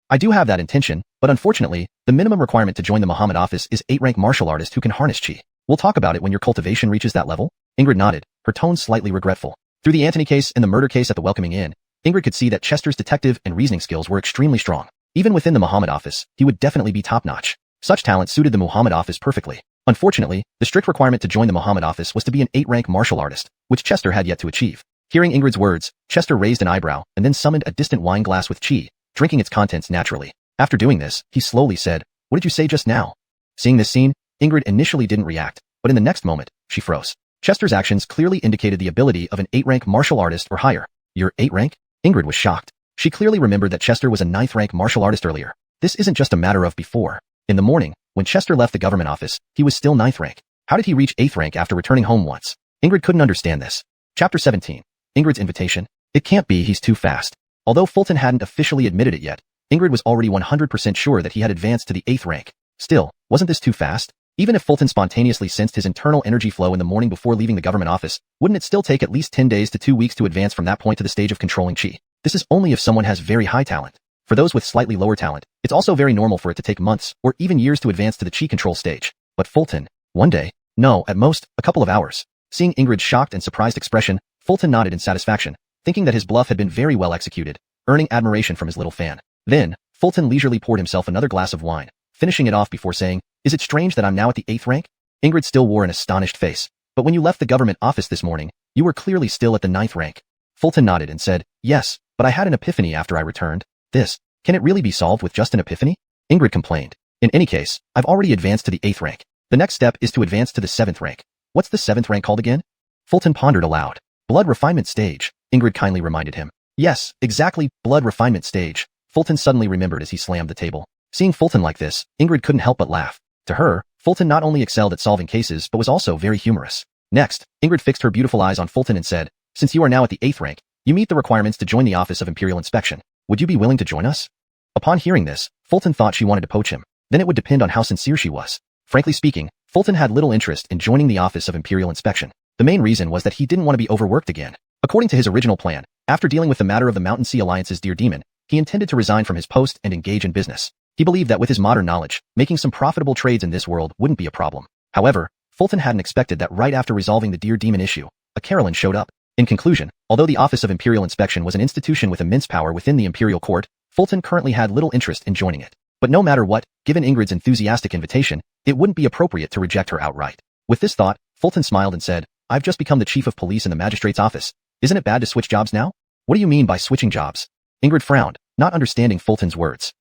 I do have that intention, but unfortunately, the minimum requirement to join the Muhammad office is 8-rank martial artist who can harness chi. We'll talk about it when your cultivation reaches that level. Ingrid nodded, her tone slightly regretful. Through the Anthony case and the murder case at the Welcoming Inn, Ingrid could see that Chester's detective and reasoning skills were extremely strong. Even within the Muhammad office, he would definitely be top-notch. Such talent suited the Muhammad office perfectly. Unfortunately, the strict requirement to join the Muhammad office was to be an 8-rank martial artist, which Chester had yet to achieve. Hearing Ingrid's words, Chester raised an eyebrow and then summoned a distant wine glass with chi, drinking its contents naturally. After doing this, he slowly said, "What did you say just now?" Seeing this scene, Ingrid initially didn't react, but in the next moment, she froze. Chester's actions clearly indicated the ability of an 8-rank martial artist or higher. You're 8-rank? Ingrid was shocked. She clearly remembered that Chester was a 9th-rank martial artist earlier. This isn't just a matter of before. In the morning, when Chester left the government office, he was still 9th rank. How did he reach 8th rank after returning home once? Ingrid couldn't understand this. Chapter 17. Ingrid's invitation. It can't be, he's too fast. Although Fulton hadn't officially admitted it yet, Ingrid was already 100% sure that he had advanced to the 8th rank. Still, wasn't this too fast? Even if Fulton spontaneously sensed his internal energy flow in the morning before leaving the government office, wouldn't it still take at least 10 days to 2 weeks to advance from that point to the stage of controlling chi? This is only if someone has very high talent. For those with slightly lower talent, it's also very normal for it to take months or even years to advance to the chi control stage. But Fulton, one day? No, at most, a couple of hours. Seeing Ingrid's shocked and surprised expression, Fulton nodded in satisfaction, thinking that his bluff had been very well executed, earning admiration from his little fan. Then, Fulton leisurely poured himself another glass of wine, finishing it off before saying, "Is it strange that I'm now at the 8th rank?" Ingrid still wore an astonished face. "But when you left the government office this morning, you were clearly still at the 9th rank." Fulton nodded and said, "Yes, but I had an epiphany after I returned." Can it really be solved with just an epiphany? Ingrid complained. "In any case, I've already advanced to the 8th rank. The next step is to advance to the 7th rank. What's the 7th rank called again?" Fulton pondered aloud. "Blood refinement stage," Ingrid kindly reminded him. "Yes, exactly, blood refinement stage," Fulton suddenly remembered as he slammed the table. Seeing Fulton like this, Ingrid couldn't help but laugh. To her, Fulton not only excelled at solving cases but was also very humorous. Next, Ingrid fixed her beautiful eyes on Fulton and said, "Since you are now at the 8th rank, you meet the requirements to join the Office of Imperial Inspection. Would you be willing to join us?" Upon hearing this, Fulton thought she wanted to poach him. Then it would depend on how sincere she was. Frankly speaking, Fulton had little interest in joining the Office of Imperial Inspection. The main reason was that he didn't want to be overworked again. According to his original plan, after dealing with the matter of the Mountain Sea Alliance's Dear Demon, he intended to resign from his post and engage in business. He believed that with his modern knowledge, making some profitable trades in this world wouldn't be a problem. However, Fulton hadn't expected that right after resolving the Dear Demon issue, a Carolyn showed up. In conclusion, although the Office of Imperial Inspection was an institution with immense power within the Imperial Court, Fulton currently had little interest in joining it. But no matter what, given Ingrid's enthusiastic invitation, it wouldn't be appropriate to reject her outright. With this thought, Fulton smiled and said, "I've just become the chief of police in the magistrate's office. Isn't it bad to switch jobs now?" "What do you mean by switching jobs?" Ingrid frowned, not understanding Fulton's words.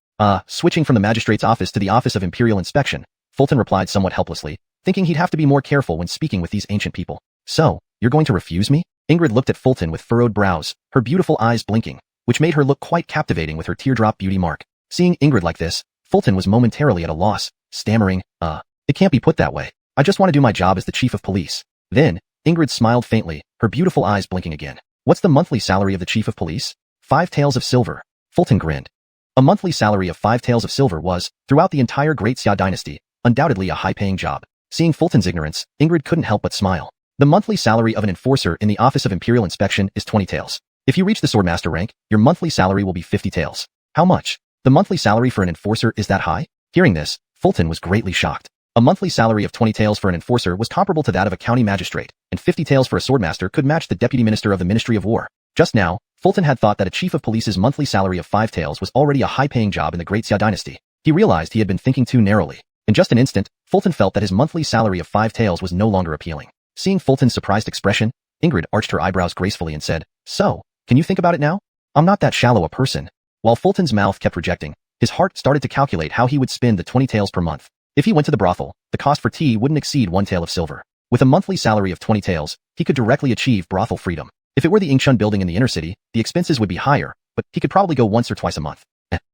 Switching from the magistrate's office to the Office of Imperial Inspection," Fulton replied somewhat helplessly, thinking he'd have to be more careful when speaking with these ancient people. "So, you're going to refuse me?" Ingrid looked at Fulton with furrowed brows, her beautiful eyes blinking, which made her look quite captivating with her teardrop beauty mark. Seeing Ingrid like this, Fulton was momentarily at a loss, stammering, "It can't be put that way. I just want to do my job as the chief of police." Then, Ingrid smiled faintly, her beautiful eyes blinking again. "What's the monthly salary of the chief of police?" 5 taels of silver. Fulton grinned. A monthly salary of 5 taels of silver was, throughout the entire Great Xia dynasty, undoubtedly a high-paying job. Seeing Fulton's ignorance, Ingrid couldn't help but smile. The monthly salary of an enforcer in the Office of Imperial Inspection is 20 taels. If you reach the Swordmaster rank, your monthly salary will be 50 taels. How much? The monthly salary for an enforcer is that high? Hearing this, Fulton was greatly shocked. A monthly salary of 20 taels for an enforcer was comparable to that of a county magistrate, and 50 taels for a swordmaster could match the deputy minister of the Ministry of War. Just now, Fulton had thought that a chief of police's monthly salary of 5 taels was already a high-paying job in the Great Xia dynasty. He realized he had been thinking too narrowly. In just an instant, Fulton felt that his monthly salary of 5 taels was no longer appealing. Seeing Fulton's surprised expression, Ingrid arched her eyebrows gracefully and said, "So, can you think about it now? I'm not that shallow a person." While Fulton's mouth kept rejecting, his heart started to calculate how he would spend the 20 taels per month. If he went to the brothel, the cost for tea wouldn't exceed 1 tael of silver. With a monthly salary of 20 taels, he could directly achieve brothel freedom. If it were the Ingshun building in the inner city, the expenses would be higher, but he could probably go once or twice a month.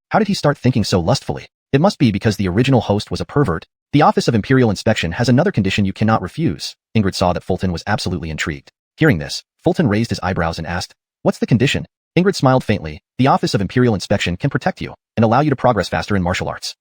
How did he start thinking so lustfully? It must be because the original host was a pervert. The Office of Imperial Inspection has another condition you cannot refuse. Ingrid saw that Fulton was absolutely intrigued. Hearing this, Fulton raised his eyebrows and asked, "What's the condition?" Ingrid smiled faintly. "The Office of Imperial Inspection can protect you and allow you to progress faster in martial arts."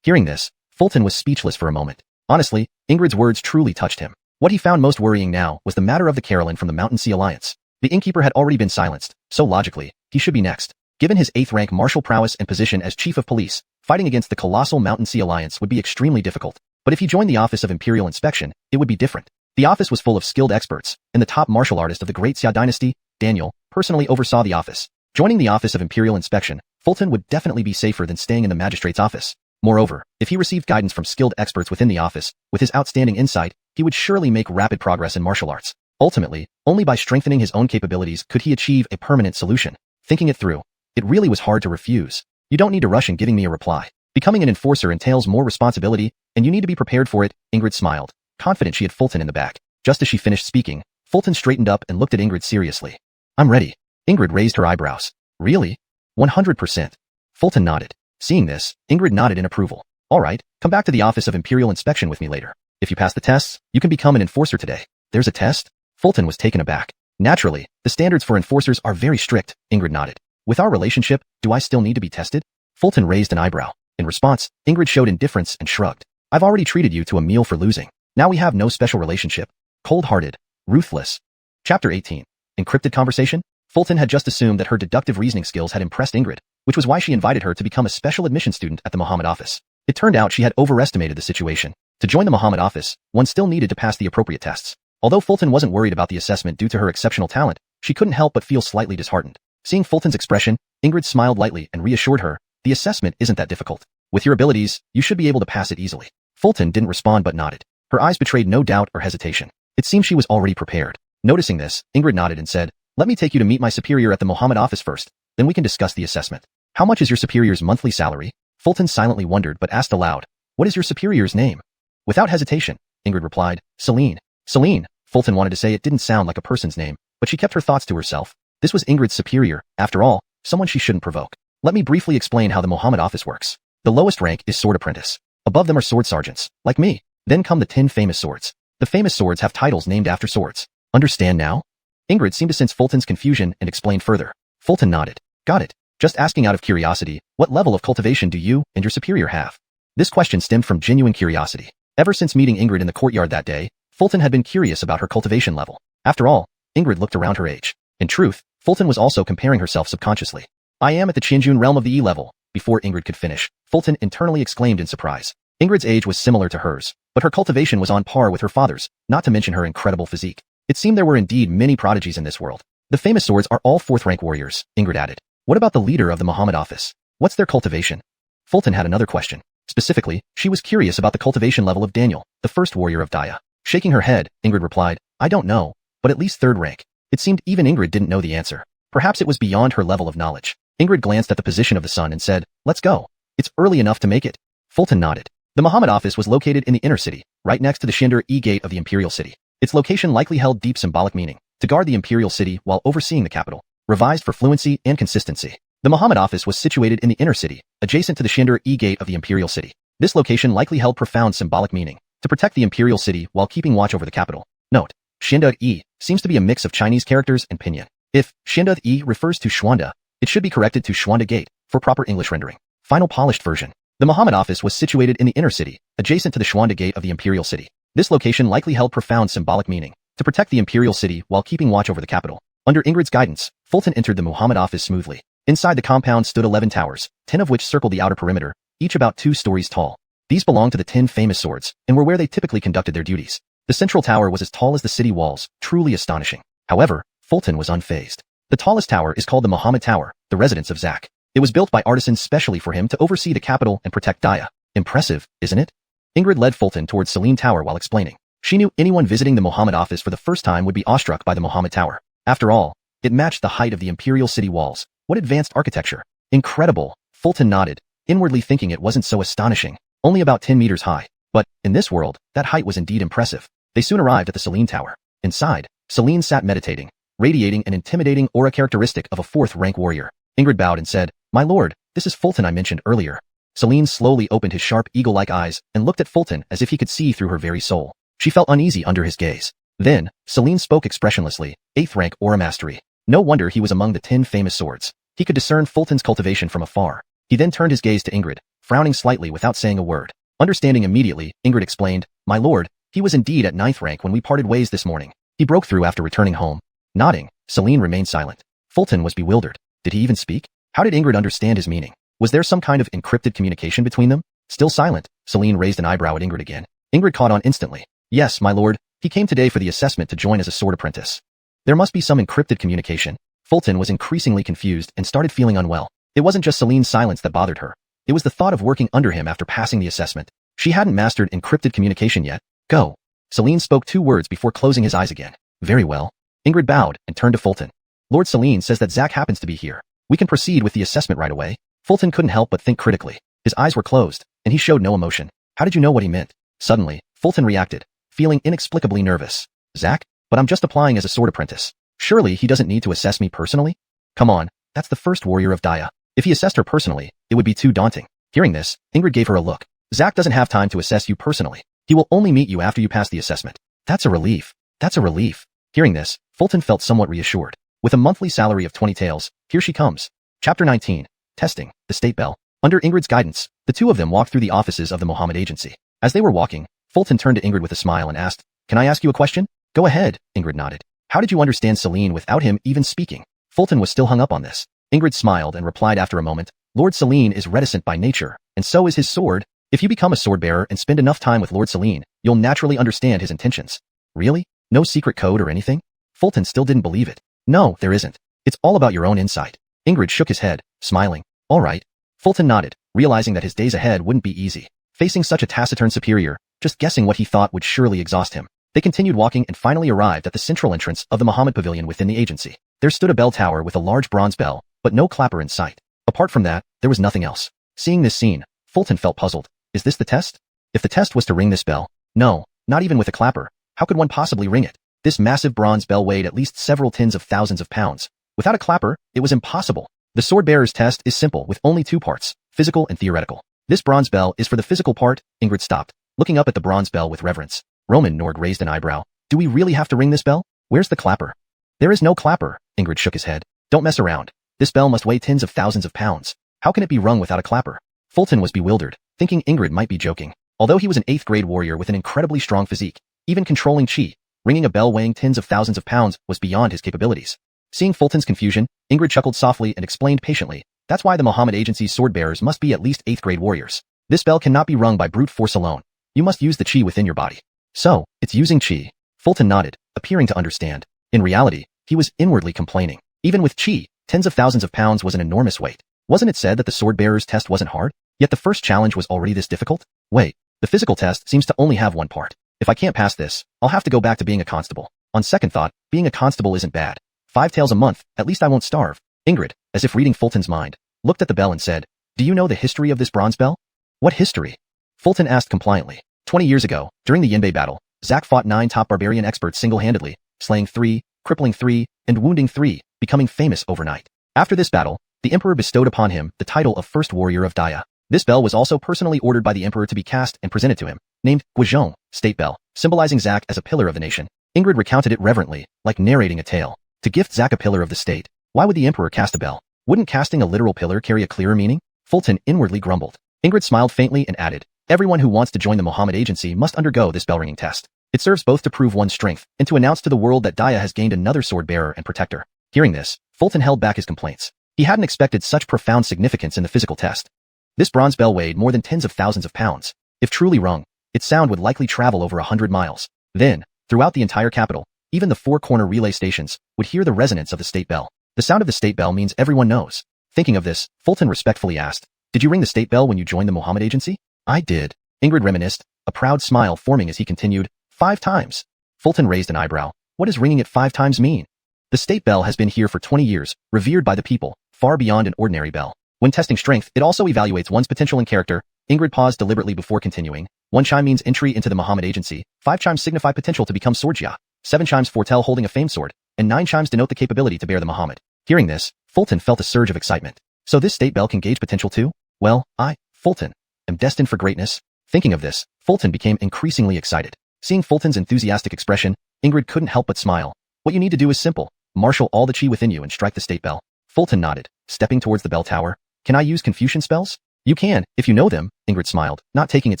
Hearing this, Fulton was speechless for a moment. Honestly, Ingrid's words truly touched him. What he found most worrying now was the matter of the Carolyn from the Mountain Sea Alliance. The innkeeper had already been silenced, so logically, he should be next. Given his 8th rank martial prowess and position as chief of police, fighting against the colossal Mountain Sea Alliance would be extremely difficult. But if he joined the Office of Imperial Inspection, it would be different. The office was full of skilled experts, and the top martial artist of the Great Xia dynasty, Daniel, personally oversaw the office. Joining the Office of Imperial Inspection, Fulton would definitely be safer than staying in the magistrate's office. Moreover, if he received guidance from skilled experts within the office, with his outstanding insight, he would surely make rapid progress in martial arts. Ultimately, only by strengthening his own capabilities could he achieve a permanent solution. Thinking it through, it really was hard to refuse. You don't need to rush in giving me a reply. Becoming an enforcer entails more responsibility, and you need to be prepared for it. Ingrid smiled, confident she had Fulton in the back. Just as she finished speaking, Fulton straightened up and looked at Ingrid seriously. I'm ready. Ingrid raised her eyebrows. Really? 100%. Fulton nodded. Seeing this, Ingrid nodded in approval. All right, come back to the Office of Imperial Inspection with me later. If you pass the tests, you can become an enforcer today. There's a test? Fulton was taken aback. Naturally, the standards for enforcers are very strict, Ingrid nodded. With our relationship, do I still need to be tested? Fulton raised an eyebrow. In response, Ingrid showed indifference and shrugged. I've already treated you to a meal for losing. Now we have no special relationship. Cold-hearted. Ruthless. Chapter 18. Encrypted conversation? Fulton had just assumed that her deductive reasoning skills had impressed Ingrid, which was why she invited her to become a special admission student at the Muhammad office. It turned out she had overestimated the situation. To join the Muhammad office, one still needed to pass the appropriate tests. Although Fulton wasn't worried about the assessment due to her exceptional talent, she couldn't help but feel slightly disheartened. Seeing Fulton's expression, Ingrid smiled lightly and reassured her, the assessment isn't that difficult. With your abilities, you should be able to pass it easily. Fulton didn't respond but nodded. Her eyes betrayed no doubt or hesitation. It seemed she was already prepared. Noticing this, Ingrid nodded and said, let me take you to meet my superior at the Muhammad office first, then we can discuss the assessment. How much is your superior's monthly salary? Fulton silently wondered but asked aloud, what is your superior's name? Without hesitation, Ingrid replied, Celine. Celine. Fulton wanted to say it didn't sound like a person's name, but she kept her thoughts to herself. This was Ingrid's superior, after all, someone she shouldn't provoke. Let me briefly explain how the Muhammad office works. The lowest rank is sword apprentice. Above them are sword sergeants, like me. Then come the 10 famous swords. The famous swords have titles named after swords. Understand now? Ingrid seemed to sense Fulton's confusion and explained further. Fulton nodded. Got it. Just asking out of curiosity, what level of cultivation do you and your superior have? This question stemmed from genuine curiosity. Ever since meeting Ingrid in the courtyard that day, Fulton had been curious about her cultivation level. After all, Ingrid looked around her age. In truth, Fulton was also comparing herself subconsciously. I am at the Qianjun realm of the E level. Before Ingrid could finish, Fulton internally exclaimed in surprise. Ingrid's age was similar to hers, but her cultivation was on par with her father's, not to mention her incredible physique. It seemed there were indeed many prodigies in this world. The famous swords are all 4th rank warriors, Ingrid added. What about the leader of the Muhammad office? What's their cultivation? Fulton had another question. Specifically, she was curious about the cultivation level of Daniel, the first warrior of Daya. Shaking her head, Ingrid replied, I don't know, but at least 3rd rank. It seemed even Ingrid didn't know the answer. Perhaps it was beyond her level of knowledge. Ingrid glanced at the position of the sun and said, let's go. It's early enough to make it. Fulton nodded. The Muhammad office was located in the inner city, right next to the Shinder E gate of the imperial city. Its location likely held deep symbolic meaning, to guard the imperial city while overseeing the capital. Revised for fluency and consistency. The Muhammad office was situated in the inner city, adjacent to the Shinder E gate of the imperial city. This location likely held profound symbolic meaning, to protect the imperial city while keeping watch over the capital. Note, Shinder E seems to be a mix of Chinese characters and pinyin. If Shinder E refers to Xuanda, it should be corrected to Xuanda Gate, for proper English rendering. Final polished version. The Muhammad office was situated in the inner city, adjacent to the Xuanda Gate of the imperial city. This location likely held profound symbolic meaning, to protect the imperial city while keeping watch over the capital. Under Ingrid's guidance, Fulton entered the Muhammad office smoothly. Inside the compound stood 11 towers, 10 of which circled the outer perimeter, each about 2 stories tall. These belonged to the 10 famous swords, and were where they typically conducted their duties. The central tower was as tall as the city walls, truly astonishing. However, Fulton was unfazed. The tallest tower is called the Muhammad Tower, the residence of Zak. It was built by artisans specially for him to oversee the capital and protect Daya. Impressive, isn't it? Ingrid led Fulton towards Celine Tower while explaining. She knew anyone visiting the Muhammad office for the first time would be awestruck by the Muhammad Tower. After all, it matched the height of the imperial city walls. What advanced architecture. Incredible. Fulton nodded, inwardly thinking it wasn't so astonishing. Only about 10 meters high. But, in this world, that height was indeed impressive. They soon arrived at the Celine Tower. Inside, Celine sat meditating, radiating an intimidating aura characteristic of a 4th rank warrior. Ingrid bowed and said, My lord, this is Fulton I mentioned earlier. Celine slowly opened his sharp eagle-like eyes and looked at Fulton as if he could see through her very soul. She felt uneasy under his gaze. Then, Celine spoke expressionlessly, 8th rank aura mastery. No wonder he was among the 10 famous swords. He could discern Fulton's cultivation from afar. He then turned his gaze to Ingrid, frowning slightly without saying a word. Understanding immediately, Ingrid explained, My lord, He was indeed at 9th rank when we parted ways this morning. He broke through after returning home. Nodding, Celine remained silent. Fulton was bewildered. Did he even speak? How did Ingrid understand his meaning? Was there some kind of encrypted communication between them? Still silent, Celine raised an eyebrow at Ingrid again. Ingrid caught on instantly. Yes, my lord, he came today for the assessment to join as a sword apprentice. There must be some encrypted communication. Fulton was increasingly confused and started feeling unwell. It wasn't just Celine's silence that bothered her. It was the thought of working under him after passing the assessment. She hadn't mastered encrypted communication yet. Go. Celine spoke 2 words before closing his eyes again. Very well. Ingrid bowed and turned to Fulton. Lord Celine says that Zack happens to be here. We can proceed with the assessment right away. Fulton couldn't help but think critically. His eyes were closed, and he showed no emotion. How did you know what he meant? Suddenly, Fulton reacted, feeling inexplicably nervous. Zack? But I'm just applying as a sword apprentice. Surely he doesn't need to assess me personally? Come on, that's the first warrior of Daya. If he assessed her personally, it would be too daunting. Hearing this, Ingrid gave her a look. Zack doesn't have time to assess you personally. He will only meet you after you pass the assessment. That's a relief. That's a relief. Hearing this, Fulton felt somewhat reassured. With a monthly salary of 20 taels, here she comes. Chapter 19. Testing, the State Bell. Under Ingrid's guidance, the two of them walked through the offices of the Mohammed Agency. As they were walking, Fulton turned to Ingrid with a smile and asked, Can I ask you a question? Go ahead, Ingrid nodded. How did you understand Celine without him even speaking? Fulton was still hung up on this. Ingrid smiled and replied after a moment, Lord Celine is reticent by nature, and so is his sword. If you become a sword-bearer and spend enough time with Lord Celine, you'll naturally understand his intentions. Really? No secret code or anything? Fulton still didn't believe it. No, there isn't. It's all about your own insight. Ingrid shook his head, smiling. All right. Fulton nodded, realizing that his days ahead wouldn't be easy. Facing such a taciturn superior, just guessing what he thought would surely exhaust him. They continued walking and finally arrived at the central entrance of the Mohammed Pavilion within the agency. There stood a bell tower with a large bronze bell, but no clapper in sight. Apart from that, there was nothing else. Seeing this scene, Fulton felt puzzled. Is this the test? If the test was to ring this bell, no, not even with a clapper, how could one possibly ring it? This massive bronze bell weighed at least several tens of thousands of pounds. Without a clapper, it was impossible. The sword-bearer's test is simple with only 2 parts, physical and theoretical. This bronze bell is for the physical part. Ingrid stopped, looking up at the bronze bell with reverence. Roman Nord raised an eyebrow. Do we really have to ring this bell? Where's the clapper? There is no clapper, Ingrid shook his head. Don't mess around. This bell must weigh tens of thousands of pounds. How can it be rung without a clapper? Fulton was bewildered, thinking Ingrid might be joking. Although he was an 8th grade warrior with an incredibly strong physique, even controlling chi, ringing a bell weighing tens of thousands of pounds was beyond his capabilities. Seeing Fulton's confusion, Ingrid chuckled softly and explained patiently, that's why the Mohammed Agency's sword-bearers must be at least 8th grade warriors. This bell cannot be rung by brute force alone. You must use the chi within your body. So, it's using chi. Fulton nodded, appearing to understand. In reality, he was inwardly complaining. Even with chi, tens of thousands of pounds was an enormous weight. Wasn't it said that the sword-bearer's test wasn't hard? Yet the first challenge was already this difficult? Wait, the physical test seems to only have 1 part. If I can't pass this, I'll have to go back to being a constable. On second thought, being a constable isn't bad. 5 taels a month, at least I won't starve. Ingrid, as if reading Fulton's mind, looked at the bell and said, Do you know the history of this bronze bell? What history? Fulton asked compliantly. 20 years ago, during the Yinbei battle, Zack fought 9 top barbarian experts single-handedly, slaying 3, crippling 3, and wounding 3, becoming famous overnight. After this battle, the emperor bestowed upon him the title of First Warrior of Daya. This bell was also personally ordered by the emperor to be cast and presented to him, named Guizhong, State Bell, symbolizing Zack as a pillar of the nation. Ingrid recounted it reverently, like narrating a tale. To gift Zack a pillar of the state, why would the emperor cast a bell? Wouldn't casting a literal pillar carry a clearer meaning? Fulton inwardly grumbled. Ingrid smiled faintly and added, Everyone who wants to join the Mohammed Agency must undergo this bell-ringing test. It serves both to prove one's strength and to announce to the world that Daya has gained another sword-bearer and protector. Hearing this, Fulton held back his complaints. He hadn't expected such profound significance in the physical test. This bronze bell weighed more than tens of thousands of pounds. If truly rung, its sound would likely travel over 100 miles. Then, throughout the entire capital, even the 4-corner relay stations would hear the resonance of the state bell. The sound of the state bell means everyone knows. Thinking of this, Fulton respectfully asked, Did you ring the state bell when you joined the Mohammed Agency? I did. Ingrid reminisced, a proud smile forming as he continued, 5 times. Fulton raised an eyebrow. What does ringing it 5 times mean? The state bell has been here for 20 years, revered by the people, far beyond an ordinary bell. When testing strength, it also evaluates one's potential and character. Ingrid paused deliberately before continuing. 1 chime means entry into the Mohammed Agency, 5 chimes signify potential to become swordjia, 7 chimes foretell holding a famed sword, and 9 chimes denote the capability to bear the Mohammed. Hearing this, Fulton felt a surge of excitement. So this state bell can gauge potential too? Well, Fulton, am destined for greatness. Thinking of this, Fulton became increasingly excited. Seeing Fulton's enthusiastic expression, Ingrid couldn't help but smile. What you need to do is simple. Marshal all the chi within you and strike the state bell. Fulton nodded, stepping towards the bell tower. Can I use Confucian spells? You can, if you know them, Ingrid smiled, not taking it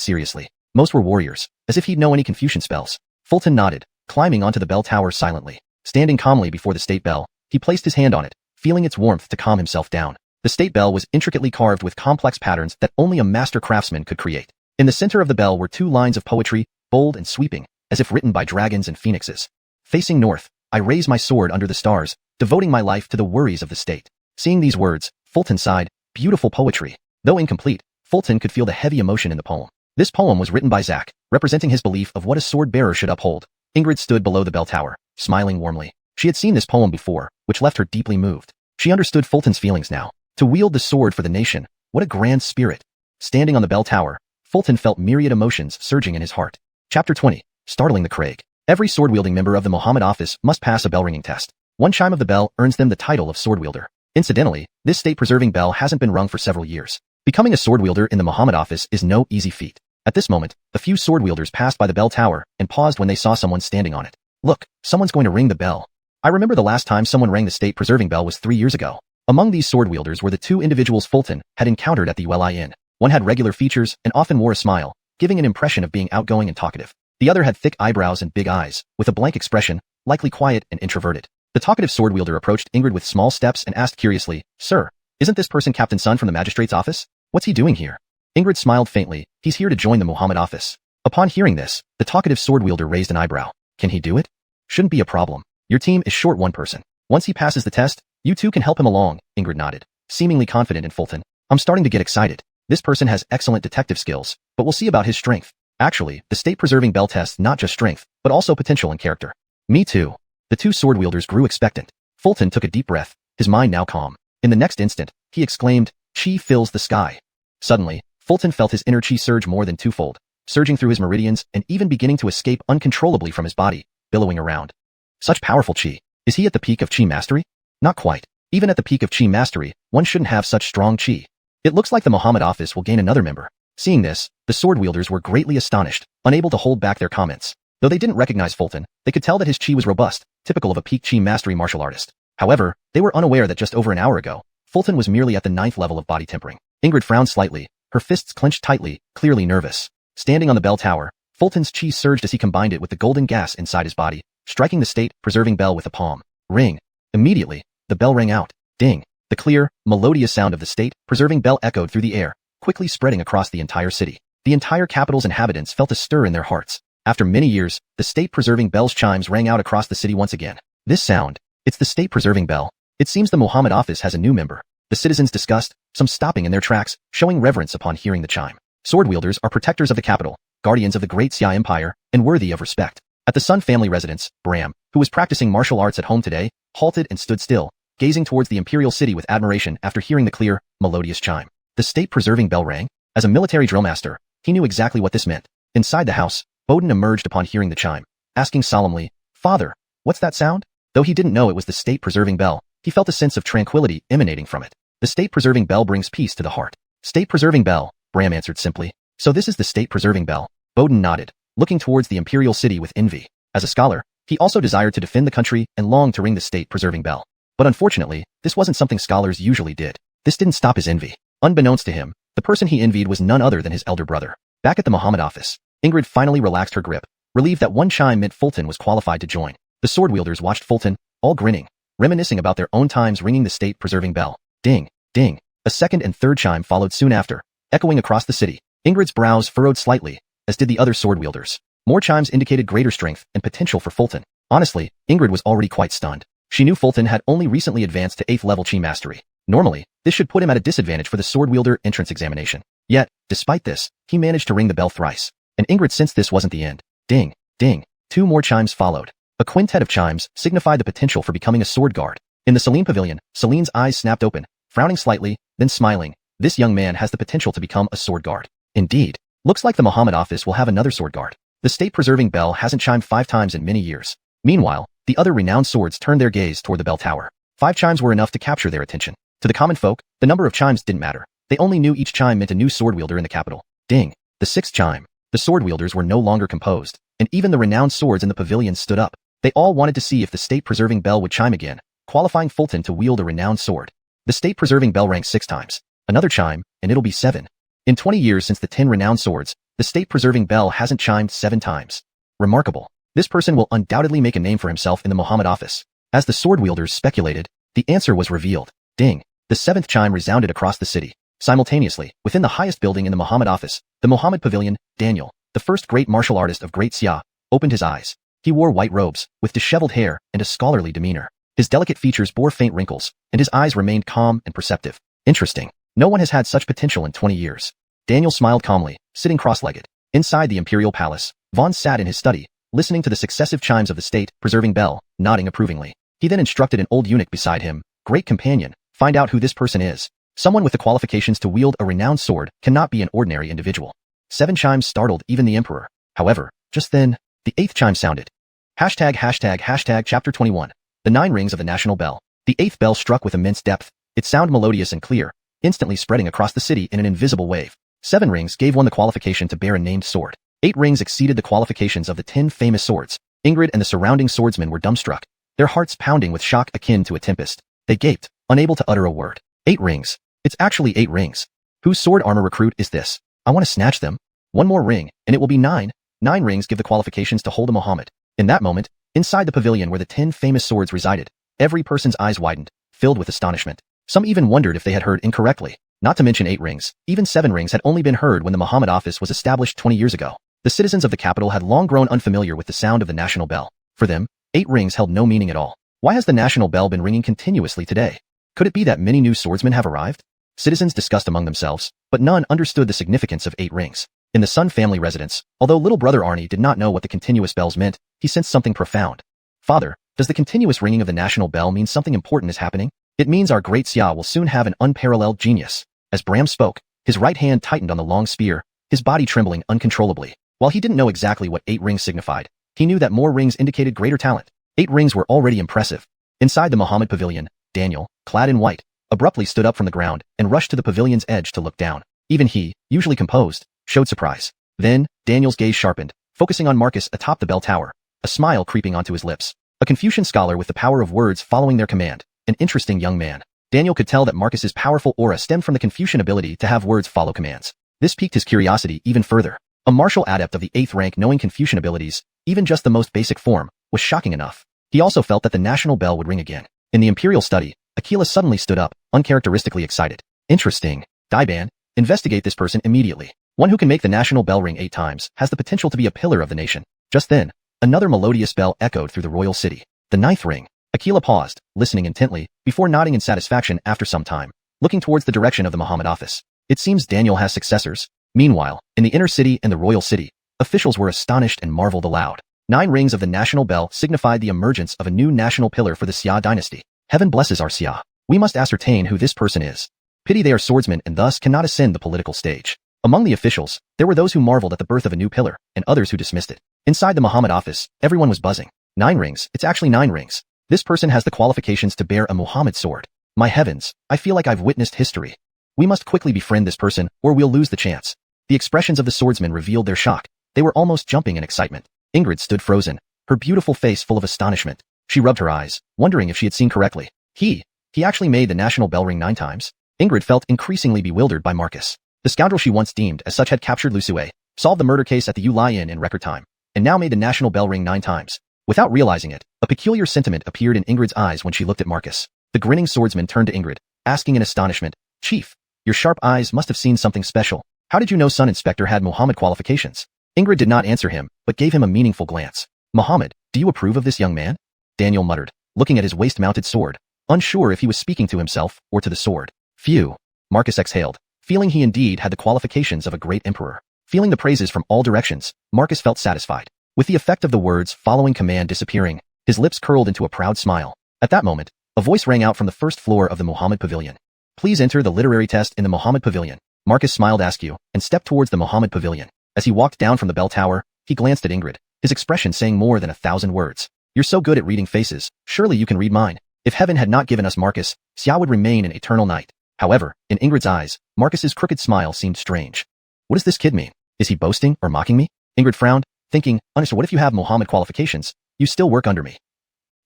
seriously. Most were warriors, as if he'd know any Confucian spells. Fulton nodded, climbing onto the bell tower silently. Standing calmly before the state bell, he placed his hand on it, feeling its warmth to calm himself down. The state bell was intricately carved with complex patterns that only a master craftsman could create. In the center of the bell were 2 lines of poetry, bold and sweeping, as if written by dragons and phoenixes. Facing north, I raise my sword under the stars, devoting my life to the worries of the state. Seeing these words, Fulton sighed. Beautiful poetry. Though incomplete, Fulton could feel the heavy emotion in the poem. This poem was written by Zach, representing his belief of what a sword-bearer should uphold. Ingrid stood below the bell tower, smiling warmly. She had seen this poem before, which left her deeply moved. She understood Fulton's feelings now. To wield the sword for the nation, what a grand spirit. Standing on the bell tower, Fulton felt myriad emotions surging in his heart. Chapter 20. Startling the Craig. Every sword-wielding member of the Muhammad office must pass a bell-ringing test. One chime of the bell earns them the title of sword-wielder. Incidentally, this state-preserving bell hasn't been rung for several years. Becoming a sword-wielder in the Muhammad office is no easy feat. At this moment, a few sword-wielders passed by the bell tower and paused when they saw someone standing on it. Look, someone's going to ring the bell. I remember the last time someone rang the state-preserving bell was 3 years ago. Among these sword-wielders were the 2 individuals Fulton had encountered at the Uli Inn. One had regular features and often wore a smile, giving an impression of being outgoing and talkative. The other had thick eyebrows and big eyes, with a blank expression, likely quiet and introverted. The talkative sword-wielder approached Ingrid with small steps and asked curiously, "Sir, isn't this person Captain Sun from the magistrate's office? What's he doing here?" Ingrid smiled faintly. "He's here to join the Muhammad office." Upon hearing this, the talkative sword-wielder raised an eyebrow. "Can he do it?" "Shouldn't be a problem. Your team is short one person. Once he passes the test, you 2 can help him along," Ingrid nodded, seemingly confident in Fulton. "I'm starting to get excited. This person has excellent detective skills, but we'll see about his strength. Actually, the state-preserving bell tests not just strength, but also potential and character." "Me too." The 2 sword-wielders grew expectant. Fulton took a deep breath, his mind now calm. In the next instant, he exclaimed, "Chi fills the sky." Suddenly, Fulton felt his inner chi surge more than twofold, surging through his meridians and even beginning to escape uncontrollably from his body, billowing around. Such powerful chi. Is he at the peak of chi mastery? Not quite. Even at the peak of chi mastery, one shouldn't have such strong chi. It looks like the Muhammad office will gain another member. Seeing this, the sword-wielders were greatly astonished, unable to hold back their comments. Though they didn't recognize Fulton, they could tell that his chi was robust, typical of a peak chi mastery martial artist. However, they were unaware that just over an hour ago, Fulton was merely at the 9th level of body tempering. Ingrid frowned slightly, her fists clenched tightly, clearly nervous. Standing on the bell tower, Fulton's chi surged as he combined it with the golden gas inside his body, striking the state-preserving bell with a palm. Ring. Immediately, the bell rang out. Ding. The clear, melodious sound of the state-preserving bell echoed through the air, quickly spreading across the entire city. The entire capital's inhabitants felt a stir in their hearts. After many years, the state-preserving bell's chimes rang out across the city once again. This sound, it's the state-preserving bell. It seems the Muhammad office has a new member. The citizens discussed, some stopping in their tracks, showing reverence upon hearing the chime. Sword-wielders are protectors of the capital, guardians of the great Xia Empire, and worthy of respect. At the Sun family residence, Bram, who was practicing martial arts at home today, halted and stood still, gazing towards the imperial city with admiration after hearing the clear, melodious chime. The state-preserving bell rang. As a military drill master, he knew exactly what this meant. Inside the house, Bowden emerged upon hearing the chime, asking solemnly, "Father, what's that sound?" Though he didn't know it was the state-preserving bell, he felt a sense of tranquility emanating from it. The state-preserving bell brings peace to the heart. "State-preserving bell," Bram answered simply. "So this is the state-preserving bell?" Bowden nodded, looking towards the imperial city with envy. As a scholar, he also desired to defend the country and longed to ring the state-preserving bell. But unfortunately, this wasn't something scholars usually did. This didn't stop his envy. Unbeknownst to him, the person he envied was none other than his elder brother. Back at the Muhammad office, Ingrid finally relaxed her grip, relieved that one chime meant Fulton was qualified to join. The sword-wielders watched Fulton, all grinning, reminiscing about their own times ringing the state-preserving bell. Ding, ding. A second and third chime followed soon after, echoing across the city. Ingrid's brows furrowed slightly, as did the other sword-wielders. More chimes indicated greater strength and potential for Fulton. Honestly, Ingrid was already quite stunned. She knew Fulton had only recently advanced to 8th level chi mastery. Normally, this should put him at a disadvantage for the sword-wielder entrance examination. Yet, despite this, he managed to ring the bell thrice. And Ingrid sensed this wasn't the end. Ding, ding. 2 more chimes followed. A quintet of chimes signified the potential for becoming a sword guard. In the Celine pavilion, Celine's eyes snapped open, frowning slightly, then smiling. This young man has the potential to become a sword guard. Indeed. Looks like the Muhammad office will have another sword guard. The state-preserving bell hasn't chimed 5 times in many years. Meanwhile, the other renowned swords turned their gaze toward the bell tower. 5 chimes were enough to capture their attention. To the common folk, the number of chimes didn't matter. They only knew each chime meant a new sword wielder in the capital. Ding. The 6th chime. The sword wielders were no longer composed, and even the renowned swords in the pavilion stood up. They all wanted to see if the state-preserving bell would chime again, qualifying Fulton to wield a renowned sword. The state-preserving bell rang 6 times. Another chime, and it'll be 7. In 20 years since the 10 renowned swords, the The state-preserving bell hasn't chimed 7 times. Remarkable. This person will undoubtedly make a name for himself in the Muhammad office. As the sword-wielders speculated, the answer was revealed. Ding. The 7th chime resounded across the city. Simultaneously, within the highest building in the Muhammad office, the Muhammad Pavilion, Daniel, the first great martial artist of Great Xia, opened his eyes. He wore white robes, with disheveled hair and a scholarly demeanor. His delicate features bore faint wrinkles, and his eyes remained calm and perceptive. Interesting. No one has had such potential in 20 years. Daniel smiled calmly, sitting cross-legged. Inside the imperial palace, Vaughn sat in his study, listening to the successive chimes of the state-preserving bell, nodding approvingly. He then instructed an old eunuch beside him, "Great companion, find out who this person is. Someone with the qualifications to wield a renowned sword cannot be an ordinary individual." 7 chimes startled even the emperor. However, just then, the 8th chime sounded. Chapter 21. The 9 rings of the national bell. The 8th bell struck with immense depth, its sound melodious and clear, instantly spreading across the city in an invisible wave. 7 rings gave one the qualification to bear a named sword. 8 rings exceeded the qualifications of the 10 famous swords. Ingrid and the surrounding swordsmen were dumbstruck, their hearts pounding with shock akin to a tempest. They gaped, unable to utter a word. 8 rings. It's actually 8 rings. Whose sword armor recruit is this? I want to snatch them. One more ring, and it will be 9. 9 rings give the qualifications to hold a Muhammad. In that moment, inside the pavilion where the 10 famous swords resided, every person's eyes widened, filled with astonishment. Some even wondered if they had heard incorrectly. Not to mention 8 rings, even 7 rings had only been heard when the Muhammad office was established 20 years ago. The citizens of the capital had long grown unfamiliar with the sound of the national bell. For them, 8 rings held no meaning at all. Why has the national bell been ringing continuously today? Could it be that many new swordsmen have arrived? Citizens discussed among themselves, but none understood the significance of 8 rings. In the Sun family residence, although little brother Arnie did not know what the continuous bells meant, he sensed something profound. "Father, does the continuous ringing of the national bell mean something important is happening? It means our great Xia will soon have an unparalleled genius." As Bram spoke, his right hand tightened on the long spear, his body trembling uncontrollably. While he didn't know exactly what 8 rings signified, he knew that more rings indicated greater talent. 8 rings were already impressive. Inside the Muhammad pavilion, Daniel, clad in white, abruptly stood up from the ground and rushed to the pavilion's edge to look down. Even he, usually composed, showed surprise. Then, Daniel's gaze sharpened, focusing on Marcus atop the bell tower, a smile creeping onto his lips. A Confucian scholar with the power of words following their command, an interesting young man. Daniel could tell that Marcus's powerful aura stemmed from the Confucian ability to have words follow commands. This piqued his curiosity even further. A martial adept of the 8th rank knowing Confucian abilities, even just the most basic form, was shocking enough. He also felt that the national bell would ring again. In the imperial study, Aquila suddenly stood up, uncharacteristically excited. "Interesting. Daiban, investigate this person immediately. One who can make the national bell ring 8 times has the potential to be a pillar of the nation." Just then, another melodious bell echoed through the royal city. The 9th ring. Aquila paused, listening intently, before nodding in satisfaction after some time, looking towards the direction of the Muhammad office. It seems Daniel has successors. Meanwhile, in the inner city and the royal city, officials were astonished and marveled aloud. 9 rings of the national bell signified the emergence of a new national pillar for the Xia dynasty. Heaven blesses our Xia. We must ascertain who this person is. Pity they are swordsmen and thus cannot ascend the political stage. Among the officials, there were those who marveled at the birth of a new pillar, and others who dismissed it. Inside the Muhammad office, everyone was buzzing. 9 rings, it's actually 9 rings. This person has the qualifications to bear a Muhammad sword. My heavens, I feel like I've witnessed history. We must quickly befriend this person, or we'll lose the chance. The expressions of the swordsmen revealed their shock. They were almost jumping in excitement. Ingrid stood frozen, her beautiful face full of astonishment. She rubbed her eyes, wondering if she had seen correctly. He actually made the national bell ring 9 times? Ingrid felt increasingly bewildered by Marcus. The scoundrel she once deemed as such had captured Lusue, solved the murder case at the Yu Inn in record time, and now made the national bell ring 9 times. Without realizing it, a peculiar sentiment appeared in Ingrid's eyes when she looked at Marcus. The grinning swordsman turned to Ingrid, asking in astonishment, "Chief, your sharp eyes must have seen something special. How did you know Sun Inspector had Muhammad qualifications?" Ingrid did not answer him, but gave him a meaningful glance. "Muhammad, do you approve of this young man?" Daniel muttered, looking at his waist-mounted sword, unsure if he was speaking to himself or to the sword. "Phew." Marcus exhaled, feeling he indeed had the qualifications of a great emperor. Feeling the praises from all directions, Marcus felt satisfied. With the effect of the words following command disappearing, his lips curled into a proud smile. At that moment, a voice rang out from the first floor of the Muhammad Pavilion. "Please enter the literary test in the Muhammad Pavilion." Marcus smiled askew and stepped towards the Muhammad Pavilion. As he walked down from the bell tower, he glanced at Ingrid, his expression saying more than 1,000 words. "You're so good at reading faces, surely you can read mine." If heaven had not given us Marcus, Xia would remain an eternal night. However, in Ingrid's eyes, Marcus's crooked smile seemed strange. What does this kid mean? Is he boasting or mocking me? Ingrid frowned, thinking, "Understood, what if you have Muhammad qualifications? You still work under me."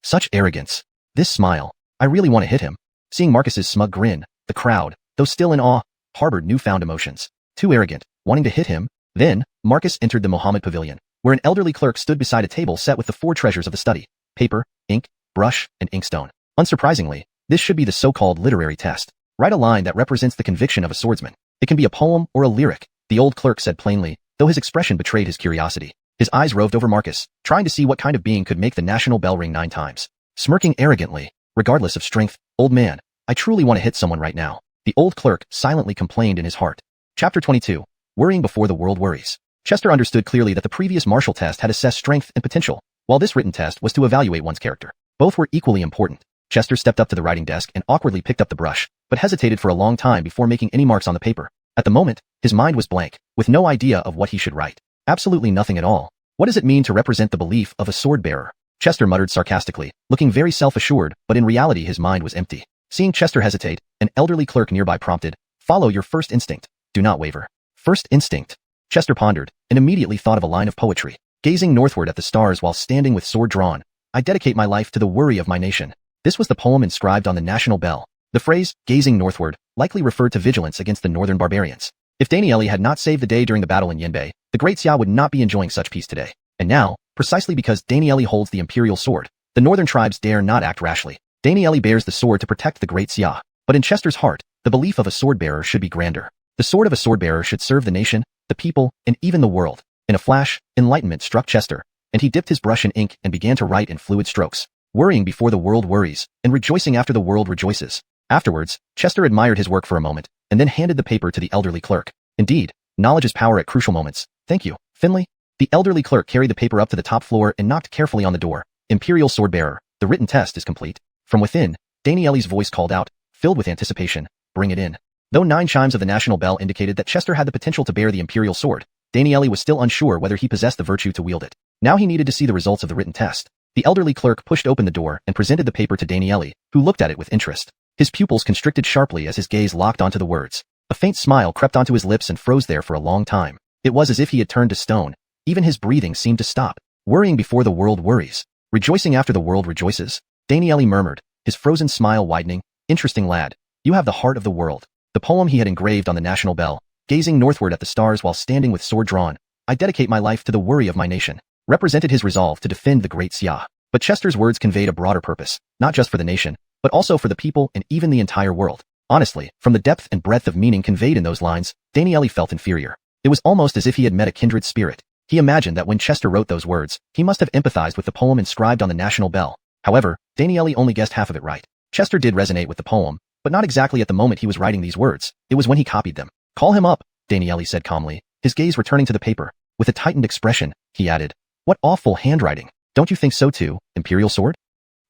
Such arrogance. This smile. I really want to hit him. Seeing Marcus's smug grin, the crowd, though still in awe, harbored newfound emotions. Too arrogant, wanting to hit him? Then, Marcus entered the Mohammed Pavilion, where an elderly clerk stood beside a table set with the 4 treasures of the study: paper, ink, brush, and inkstone. Unsurprisingly, this should be the so-called literary test. Write a line that represents the conviction of a swordsman. It can be a poem or a lyric, the old clerk said plainly, though his expression betrayed his curiosity. His eyes roved over Marcus, trying to see what kind of being could make the national bell ring 9 times. Smirking arrogantly, regardless of strength, "Old man, I truly want to hit someone right now," the old clerk silently complained in his heart. Chapter 22. Worrying before the world worries. Chester understood clearly that the previous martial test had assessed strength and potential, while this written test was to evaluate one's character. Both were equally important. Chester stepped up to the writing desk and awkwardly picked up the brush, but hesitated for a long time before making any marks on the paper. At the moment, his mind was blank, with no idea of what he should write. Absolutely nothing at all. What does it mean to represent the belief of a sword-bearer? Chester muttered sarcastically, looking very self-assured, but in reality his mind was empty. Seeing Chester hesitate, an elderly clerk nearby prompted, "Follow your first instinct. Do not waver." First instinct. Chester pondered, and immediately thought of a line of poetry. Gazing northward at the stars while standing with sword drawn, I dedicate my life to the worry of my nation. This was the poem inscribed on the national bell. The phrase, gazing northward, likely referred to vigilance against the northern barbarians. If Danieli had not saved the day during the battle in Yanbei, the great Xia would not be enjoying such peace today. And now, precisely because Danieli holds the imperial sword, the northern tribes dare not act rashly. Danieli bears the sword to protect the great Xia. But in Chester's heart, the belief of a sword-bearer should be grander. The sword of a sword-bearer should serve the nation, the people, and even the world. In a flash, enlightenment struck Chester, and he dipped his brush in ink and began to write in fluid strokes. Worrying before the world worries, and rejoicing after the world rejoices. Afterwards, Chester admired his work for a moment, and then handed the paper to the elderly clerk. Indeed, knowledge is power at crucial moments. Thank you, Finley. The elderly clerk carried the paper up to the top floor and knocked carefully on the door. Imperial sword-bearer, the written test is complete. From within, Danieli's voice called out, filled with anticipation, "Bring it in." Though 9 chimes of the national bell indicated that Chester had the potential to bear the imperial sword, Danieli was still unsure whether he possessed the virtue to wield it. Now he needed to see the results of the written test. The elderly clerk pushed open the door and presented the paper to Danieli, who looked at it with interest. His pupils constricted sharply as his gaze locked onto the words. A faint smile crept onto his lips and froze there for a long time. It was as if he had turned to stone. Even his breathing seemed to stop. Worrying before the world worries. Rejoicing after the world rejoices. Danieli murmured, his frozen smile widening. Interesting lad. You have the heart of the world. The poem he had engraved on the national bell, gazing northward at the stars while standing with sword drawn, I dedicate my life to the worry of my nation, represented his resolve to defend the great Xia. But Chester's words conveyed a broader purpose, not just for the nation, but also for the people and even the entire world. Honestly, from the depth and breadth of meaning conveyed in those lines, Danieli felt inferior. It was almost as if he had met a kindred spirit. He imagined that when Chester wrote those words, he must have empathized with the poem inscribed on the national bell. However, Danieli only guessed half of it right. Chester did resonate with the poem, but not exactly at the moment he was writing these words. It was when he copied them. "Call him up," Danieli said calmly, his gaze returning to the paper. With a tightened expression, he added, "What awful handwriting. Don't you think so too, Imperial Sword?"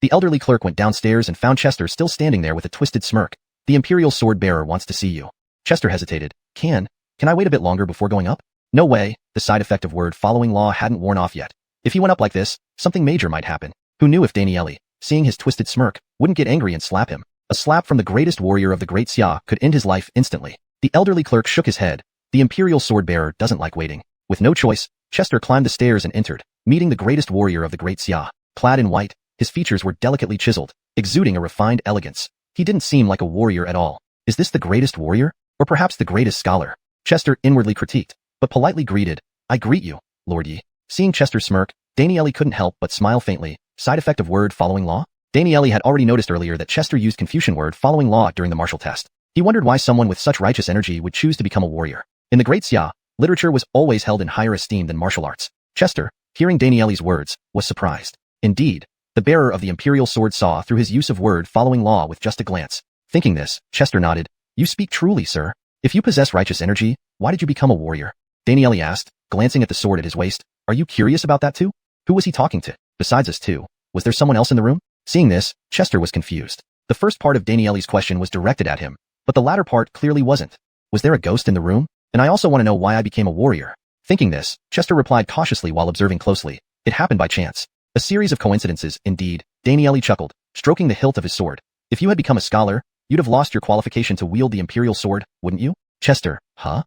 The elderly clerk went downstairs and found Chester still standing there with a twisted smirk. "The Imperial Sword bearer wants to see you." Chester hesitated. Can I wait a bit longer before going up?" No way, the side effect of word following law hadn't worn off yet. If he went up like this, something major might happen. Who knew if Danieli, seeing his twisted smirk, wouldn't get angry and slap him? A slap from the greatest warrior of the great Xia could end his life instantly. The elderly clerk shook his head. The Imperial Sword bearer doesn't like waiting. With no choice, Chester climbed the stairs and entered, meeting the greatest warrior of the great Xia. Clad in white, his features were delicately chiseled, exuding a refined elegance. He didn't seem like a warrior at all. Is this the greatest warrior? Or perhaps the greatest scholar? Chester inwardly critiqued, but politely greeted, "I greet you, Lord Yi." Seeing Chester smirk, Danieli couldn't help but smile faintly. Side effect of word following law? Danieli had already noticed earlier that Chester used Confucian word following law during the martial test. He wondered why someone with such righteous energy would choose to become a warrior. In the great Xia, literature was always held in higher esteem than martial arts. Chester, hearing Danieli's words, was surprised. Indeed, the bearer of the imperial sword saw through his use of word following law with just a glance. Thinking this, Chester nodded. "You speak truly, sir. If you possess righteous energy, why did you become a warrior?" Danieli asked, glancing at the sword at his waist. "Are you curious about that too? Who was he talking to? Besides us two, was there someone else in the room?" Seeing this, Chester was confused. The first part of Danieli's question was directed at him, but the latter part clearly wasn't. Was there a ghost in the room? And I also want to know why I became a warrior. Thinking this, Chester replied cautiously while observing closely. It happened by chance. A series of coincidences, indeed. Danieli chuckled, stroking the hilt of his sword. "If you had become a scholar, you'd have lost your qualification to wield the imperial sword, wouldn't you?" Chester, huh?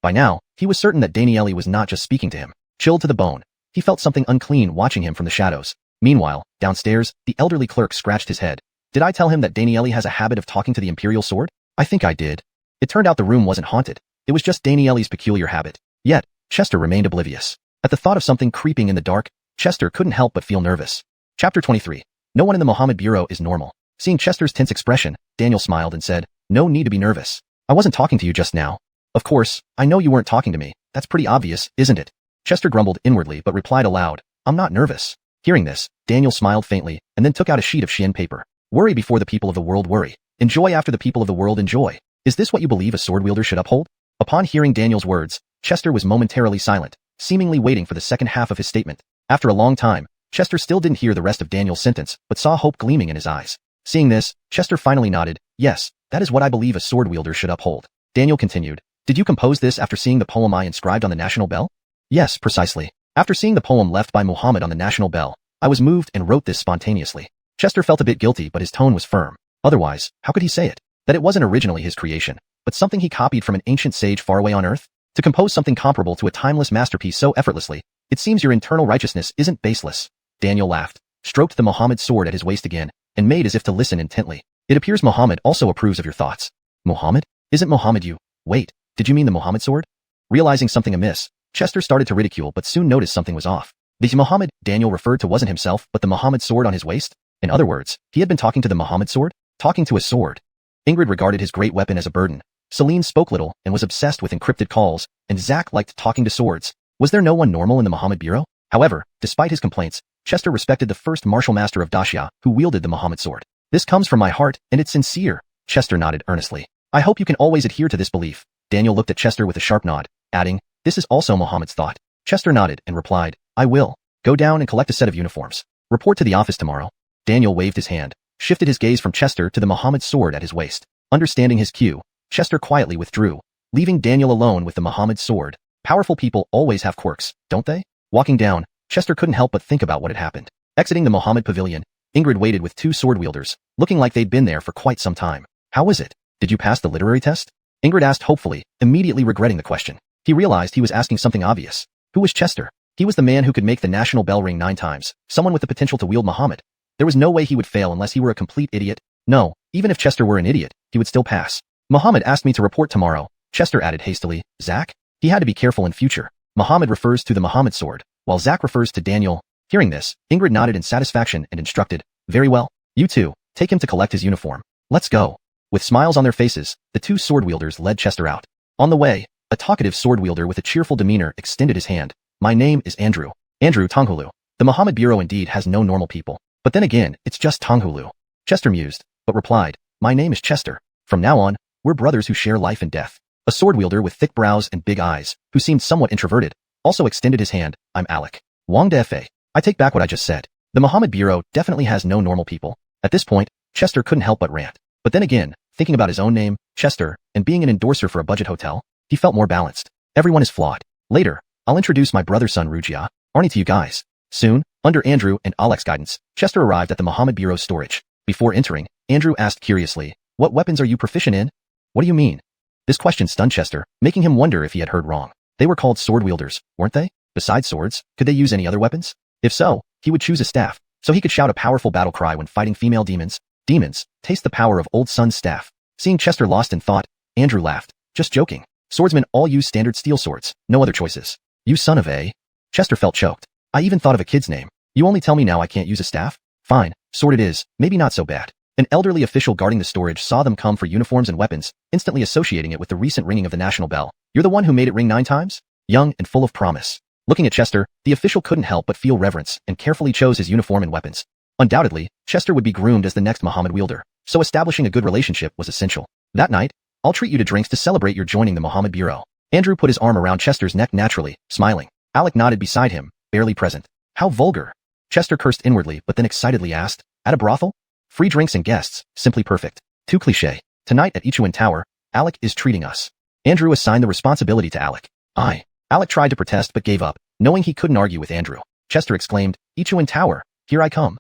By now, he was certain that Danieli was not just speaking to him. Chilled to the bone, he felt something unclean watching him from the shadows. Meanwhile, downstairs, the elderly clerk scratched his head. Did I tell him that Danieli has a habit of talking to the imperial sword? I think I did. It turned out the room wasn't haunted. It was just Danieli's peculiar habit. Yet, Chester remained oblivious. At the thought of something creeping in the dark, Chester couldn't help but feel nervous. Chapter 23. No one in the Mohammed Bureau is normal. Seeing Chester's tense expression, Daniel smiled and said, "No need to be nervous. I wasn't talking to you just now." "Of course, I know you weren't talking to me. That's pretty obvious, isn't it?" Chester grumbled inwardly but replied aloud, "I'm not nervous." Hearing this, Daniel smiled faintly and then took out a sheet of Jian paper. "Worry before the people of the world worry. Enjoy after the people of the world enjoy. Is this what you believe a sword wielder should uphold?" Upon hearing Daniel's words, Chester was momentarily silent, seemingly waiting for the second half of his statement. After a long time, Chester still didn't hear the rest of Daniel's sentence, but saw hope gleaming in his eyes. Seeing this, Chester finally nodded. "Yes, that is what I believe a sword wielder should uphold." Daniel continued, "Did you compose this after seeing the poem I inscribed on the national bell?" "Yes, precisely. After seeing the poem left by Muhammad on the national bell, I was moved and wrote this spontaneously." Chester felt a bit guilty, but his tone was firm. Otherwise, how could he say it? That it wasn't originally his creation, but something he copied from an ancient sage far away on earth? To compose something comparable to a timeless masterpiece so effortlessly, it seems your internal righteousness isn't baseless. Daniel laughed, stroked the Muhammad sword at his waist again, and made as if to listen intently. "It appears Muhammad also approves of your thoughts." "Muhammad? Isn't Muhammad you? Wait, did you mean the Muhammad sword?" Realizing something amiss, Chester started to ridicule but soon noticed something was off. The Muhammad Daniel referred to wasn't himself but the Muhammad sword on his waist? In other words, he had been talking to the Muhammad sword? Talking to a sword. Ingrid regarded his great weapon as a burden. Celine spoke little and was obsessed with encrypted calls, and Zach liked talking to swords. Was there no one normal in the Muhammad Bureau? However, despite his complaints, Chester respected the first martial master of Dacia, who wielded the Muhammad sword. "This comes from my heart, and it's sincere." Chester nodded earnestly. "I hope you can always adhere to this belief." Daniel looked at Chester with a sharp nod, adding, "This is also Muhammad's thought." Chester nodded and replied, "I will. Go down and collect a set of uniforms. Report to the office tomorrow." Daniel waved his hand, shifted his gaze from Chester to the Muhammad sword at his waist. Understanding his cue, Chester quietly withdrew, leaving Daniel alone with the Muhammad sword. Powerful people always have quirks, don't they? Walking down, Chester couldn't help but think about what had happened. Exiting the Muhammad pavilion, Ingrid waited with two sword wielders, looking like they'd been there for quite some time. "How is it? Did you pass the literary test?" Ingrid asked hopefully, immediately regretting the question. He realized he was asking something obvious. Who was Chester? He was the man who could make the national bell ring 9 times, someone with the potential to wield Muhammad. There was no way he would fail unless he were a complete idiot. No, even if Chester were an idiot, he would still pass. "Muhammad asked me to report tomorrow," Chester added hastily. "Zach?" He had to be careful in future. Muhammad refers to the Muhammad sword, while Zach refers to Daniel. Hearing this, Ingrid nodded in satisfaction and instructed, "Very well. You two, take him to collect his uniform. Let's go." With smiles on their faces, the two sword wielders led Chester out. On the way, a talkative sword wielder with a cheerful demeanor extended his hand. "My name is Andrew. Andrew Tonghulu. The Muhammad Bureau indeed has no normal people. But then again, it's just Tonghulu." Chester mused, but replied, "My name is Chester. From now on, we're brothers who share life and death." A sword wielder with thick brows and big eyes, who seemed somewhat introverted, also extended his hand. "I'm Alec. Wang Defe. I take back what I just said. The Muhammad Bureau definitely has no normal people." At this point, Chester couldn't help but rant. But then again, thinking about his own name, Chester, and being an endorser for a budget hotel, he felt more balanced. Everyone is flawed. Later, I'll introduce my brother's son Rujia, Arnie, to you guys. Soon, under Andrew and Alec's guidance, Chester arrived at the Muhammad Bureau's storage. Before entering, Andrew asked curiously, "What weapons are you proficient in?" "What do you mean?" This question stunned Chester, making him wonder if he had heard wrong. They were called sword wielders, weren't they? Besides swords, could they use any other weapons? If so, he would choose a staff, so he could shout a powerful battle cry when fighting female demons. Demons, taste the power of Old Sun's staff. Seeing Chester lost in thought, Andrew laughed. "Just joking. Swordsmen all use standard steel swords, no other choices." "You son of a..." Chester felt choked. "I even thought of a kid's name. You only tell me now I can't use a staff? Fine, sword it is, maybe not so bad." An elderly official guarding the storage saw them come for uniforms and weapons, instantly associating it with the recent ringing of the national bell. "You're the one who made it ring 9 times? Young and full of promise." Looking at Chester, the official couldn't help but feel reverence and carefully chose his uniform and weapons. Undoubtedly, Chester would be groomed as the next Muhammad wielder, so establishing a good relationship was essential. That night, "I'll treat you to drinks to celebrate your joining the Muhammad Bureau." Andrew put his arm around Chester's neck naturally, smiling. Alec nodded beside him, barely present. "How vulgar." Chester cursed inwardly but then excitedly asked, "At a brothel? Free drinks and guests, simply perfect. Too cliché. Tonight at Ichuan Tower, Alec is treating us." Andrew assigned the responsibility to Alec. Alec tried to protest but gave up, knowing he couldn't argue with Andrew. Chester exclaimed, "Ichuan Tower, here I come."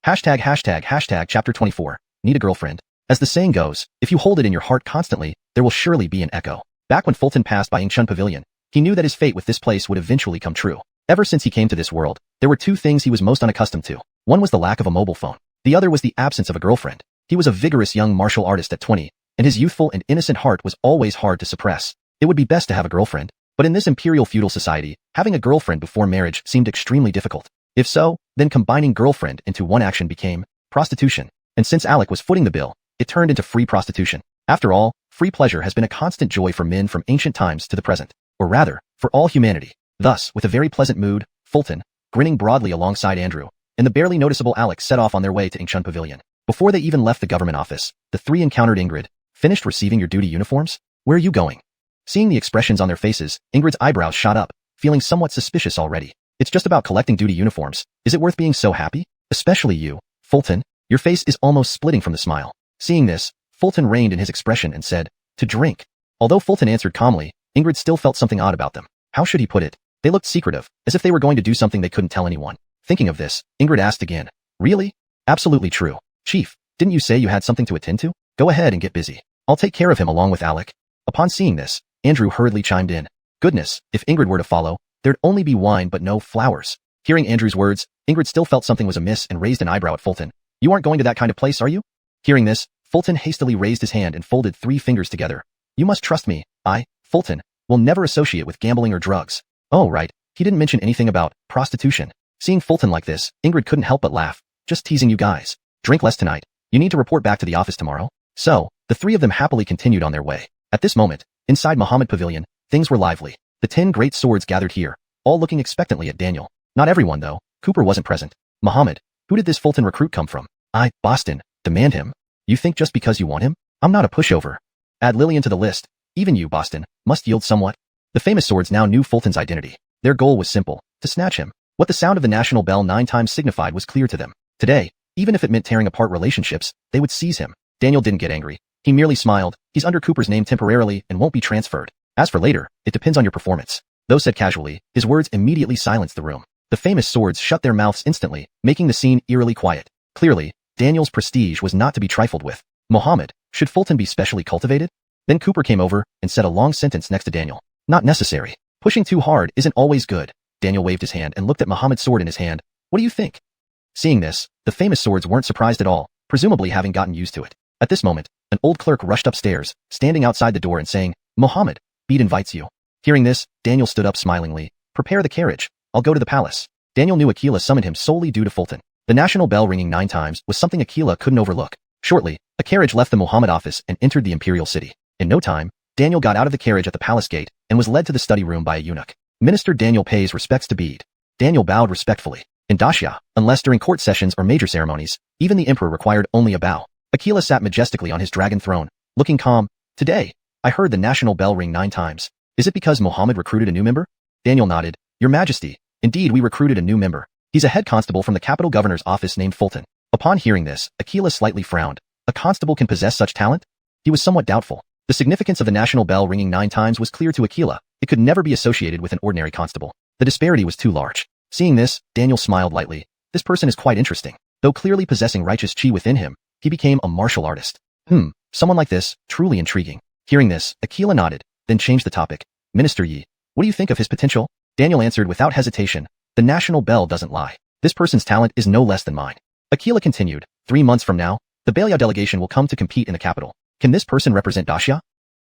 ##### Chapter 24. Need a girlfriend. As the saying goes, if you hold it in your heart constantly, there will surely be an echo. Back when Fulton passed by Yingchun Pavilion, he knew that his fate with this place would eventually come true. Ever since he came to this world, there were two things he was most unaccustomed to. One was the lack of a mobile phone. The other was the absence of a girlfriend. He was a vigorous young martial artist at 20, and his youthful and innocent heart was always hard to suppress. It would be best to have a girlfriend. But in this imperial feudal society, having a girlfriend before marriage seemed extremely difficult. If so, then combining girlfriend into one action became prostitution. And since Alec was footing the bill, it turned into free prostitution. After all, free pleasure has been a constant joy for men from ancient times to the present, or rather, for all humanity. Thus, with a very pleasant mood, Fulton, grinning broadly alongside Andrew, and the barely noticeable Alec set off on their way to Ingsub Pavilion. Before they even left the government office, the three encountered Ingrid. Finished receiving your duty uniforms? Where are you going? Seeing the expressions on their faces, Ingrid's eyebrows shot up, feeling somewhat suspicious already. It's just about collecting duty uniforms. Is it worth being so happy? Especially you, Fulton. Your face is almost splitting from the smile. Seeing this, Fulton reined in his expression and said, to drink. Although Fulton answered calmly, Ingrid still felt something odd about them. How should he put it? They looked secretive, as if they were going to do something they couldn't tell anyone. Thinking of this, Ingrid asked again, really? Absolutely true. Chief, didn't you say you had something to attend to? Go ahead and get busy. I'll take care of him along with Alec. Upon seeing this, Andrew hurriedly chimed in. Goodness, if Ingrid were to follow, there'd only be wine but no flowers. Hearing Andrew's words, Ingrid still felt something was amiss and raised an eyebrow at Fulton. You aren't going to that kind of place, are you? Hearing this, Fulton hastily raised his hand and folded 3 fingers together. You must trust me. I, Fulton, will never associate with gambling or drugs. Oh, right. He didn't mention anything about prostitution. Seeing Fulton like this, Ingrid couldn't help but laugh. Just teasing you guys. Drink less tonight. You need to report back to the office tomorrow. So, the 3 of them happily continued on their way. At this moment, inside Muhammad Pavilion, things were lively. The 10 great swords gathered here, all looking expectantly at Daniel. Not everyone, though. Cooper wasn't present. Muhammad, who did this Fulton recruit come from? I, Boston, demand him. You think just because you want him? I'm not a pushover. Add Lillian to the list. Even you, Boston, must yield somewhat. The famous swords now knew Fulton's identity. Their goal was simple, to snatch him. What the sound of the national bell 9 times signified was clear to them. Today, even if it meant tearing apart relationships, they would seize him. Daniel didn't get angry. He merely smiled. He's under Cooper's name temporarily and won't be transferred. As for later, it depends on your performance. Though said casually, his words immediately silenced the room. The famous swords shut their mouths instantly, making the scene eerily quiet. Clearly, Daniel's prestige was not to be trifled with. Mohammed, should Fulton be specially cultivated? Then Cooper came over and said a long sentence next to Daniel. Not necessary. Pushing too hard isn't always good. Daniel waved his hand and looked at Muhammad's sword in his hand. What do you think? Seeing this, the famous swords weren't surprised at all, presumably having gotten used to it. At this moment, an old clerk rushed upstairs, standing outside the door and saying, Mohammed, Bede invites you. Hearing this, Daniel stood up smilingly. Prepare the carriage. I'll go to the palace. Daniel knew Aquila summoned him solely due to Fulton. The national bell ringing 9 times was something Aquila couldn't overlook. Shortly, a carriage left the Muhammad office and entered the imperial city. In no time, Daniel got out of the carriage at the palace gate and was led to the study room by a eunuch. Minister Daniel pays respects to Bede. Daniel bowed respectfully. In Dacia, unless during court sessions or major ceremonies, even the emperor required only a bow. Aquila sat majestically on his dragon throne, looking calm. Today, I heard the national bell ring 9 times. Is it because Muhammad recruited a new member? Daniel nodded. Your Majesty, indeed we recruited a new member. He's a head constable from the capital governor's office named Fulton. Upon hearing this, Aquila slightly frowned. A constable can possess such talent? He was somewhat doubtful. The significance of the national bell ringing 9 times was clear to Aquila. It could never be associated with an ordinary constable. The disparity was too large. Seeing this, Daniel smiled lightly. This person is quite interesting. Though clearly possessing righteous chi within him, he became a martial artist. Someone like this, truly intriguing. Hearing this, Aquila nodded, then changed the topic. Minister Yi, what do you think of his potential? Daniel answered without hesitation. The national bell doesn't lie. This person's talent is no less than mine. Aquila continued. 3 months from now, the Belial delegation will come to compete in the capital. Can this person represent Dacia?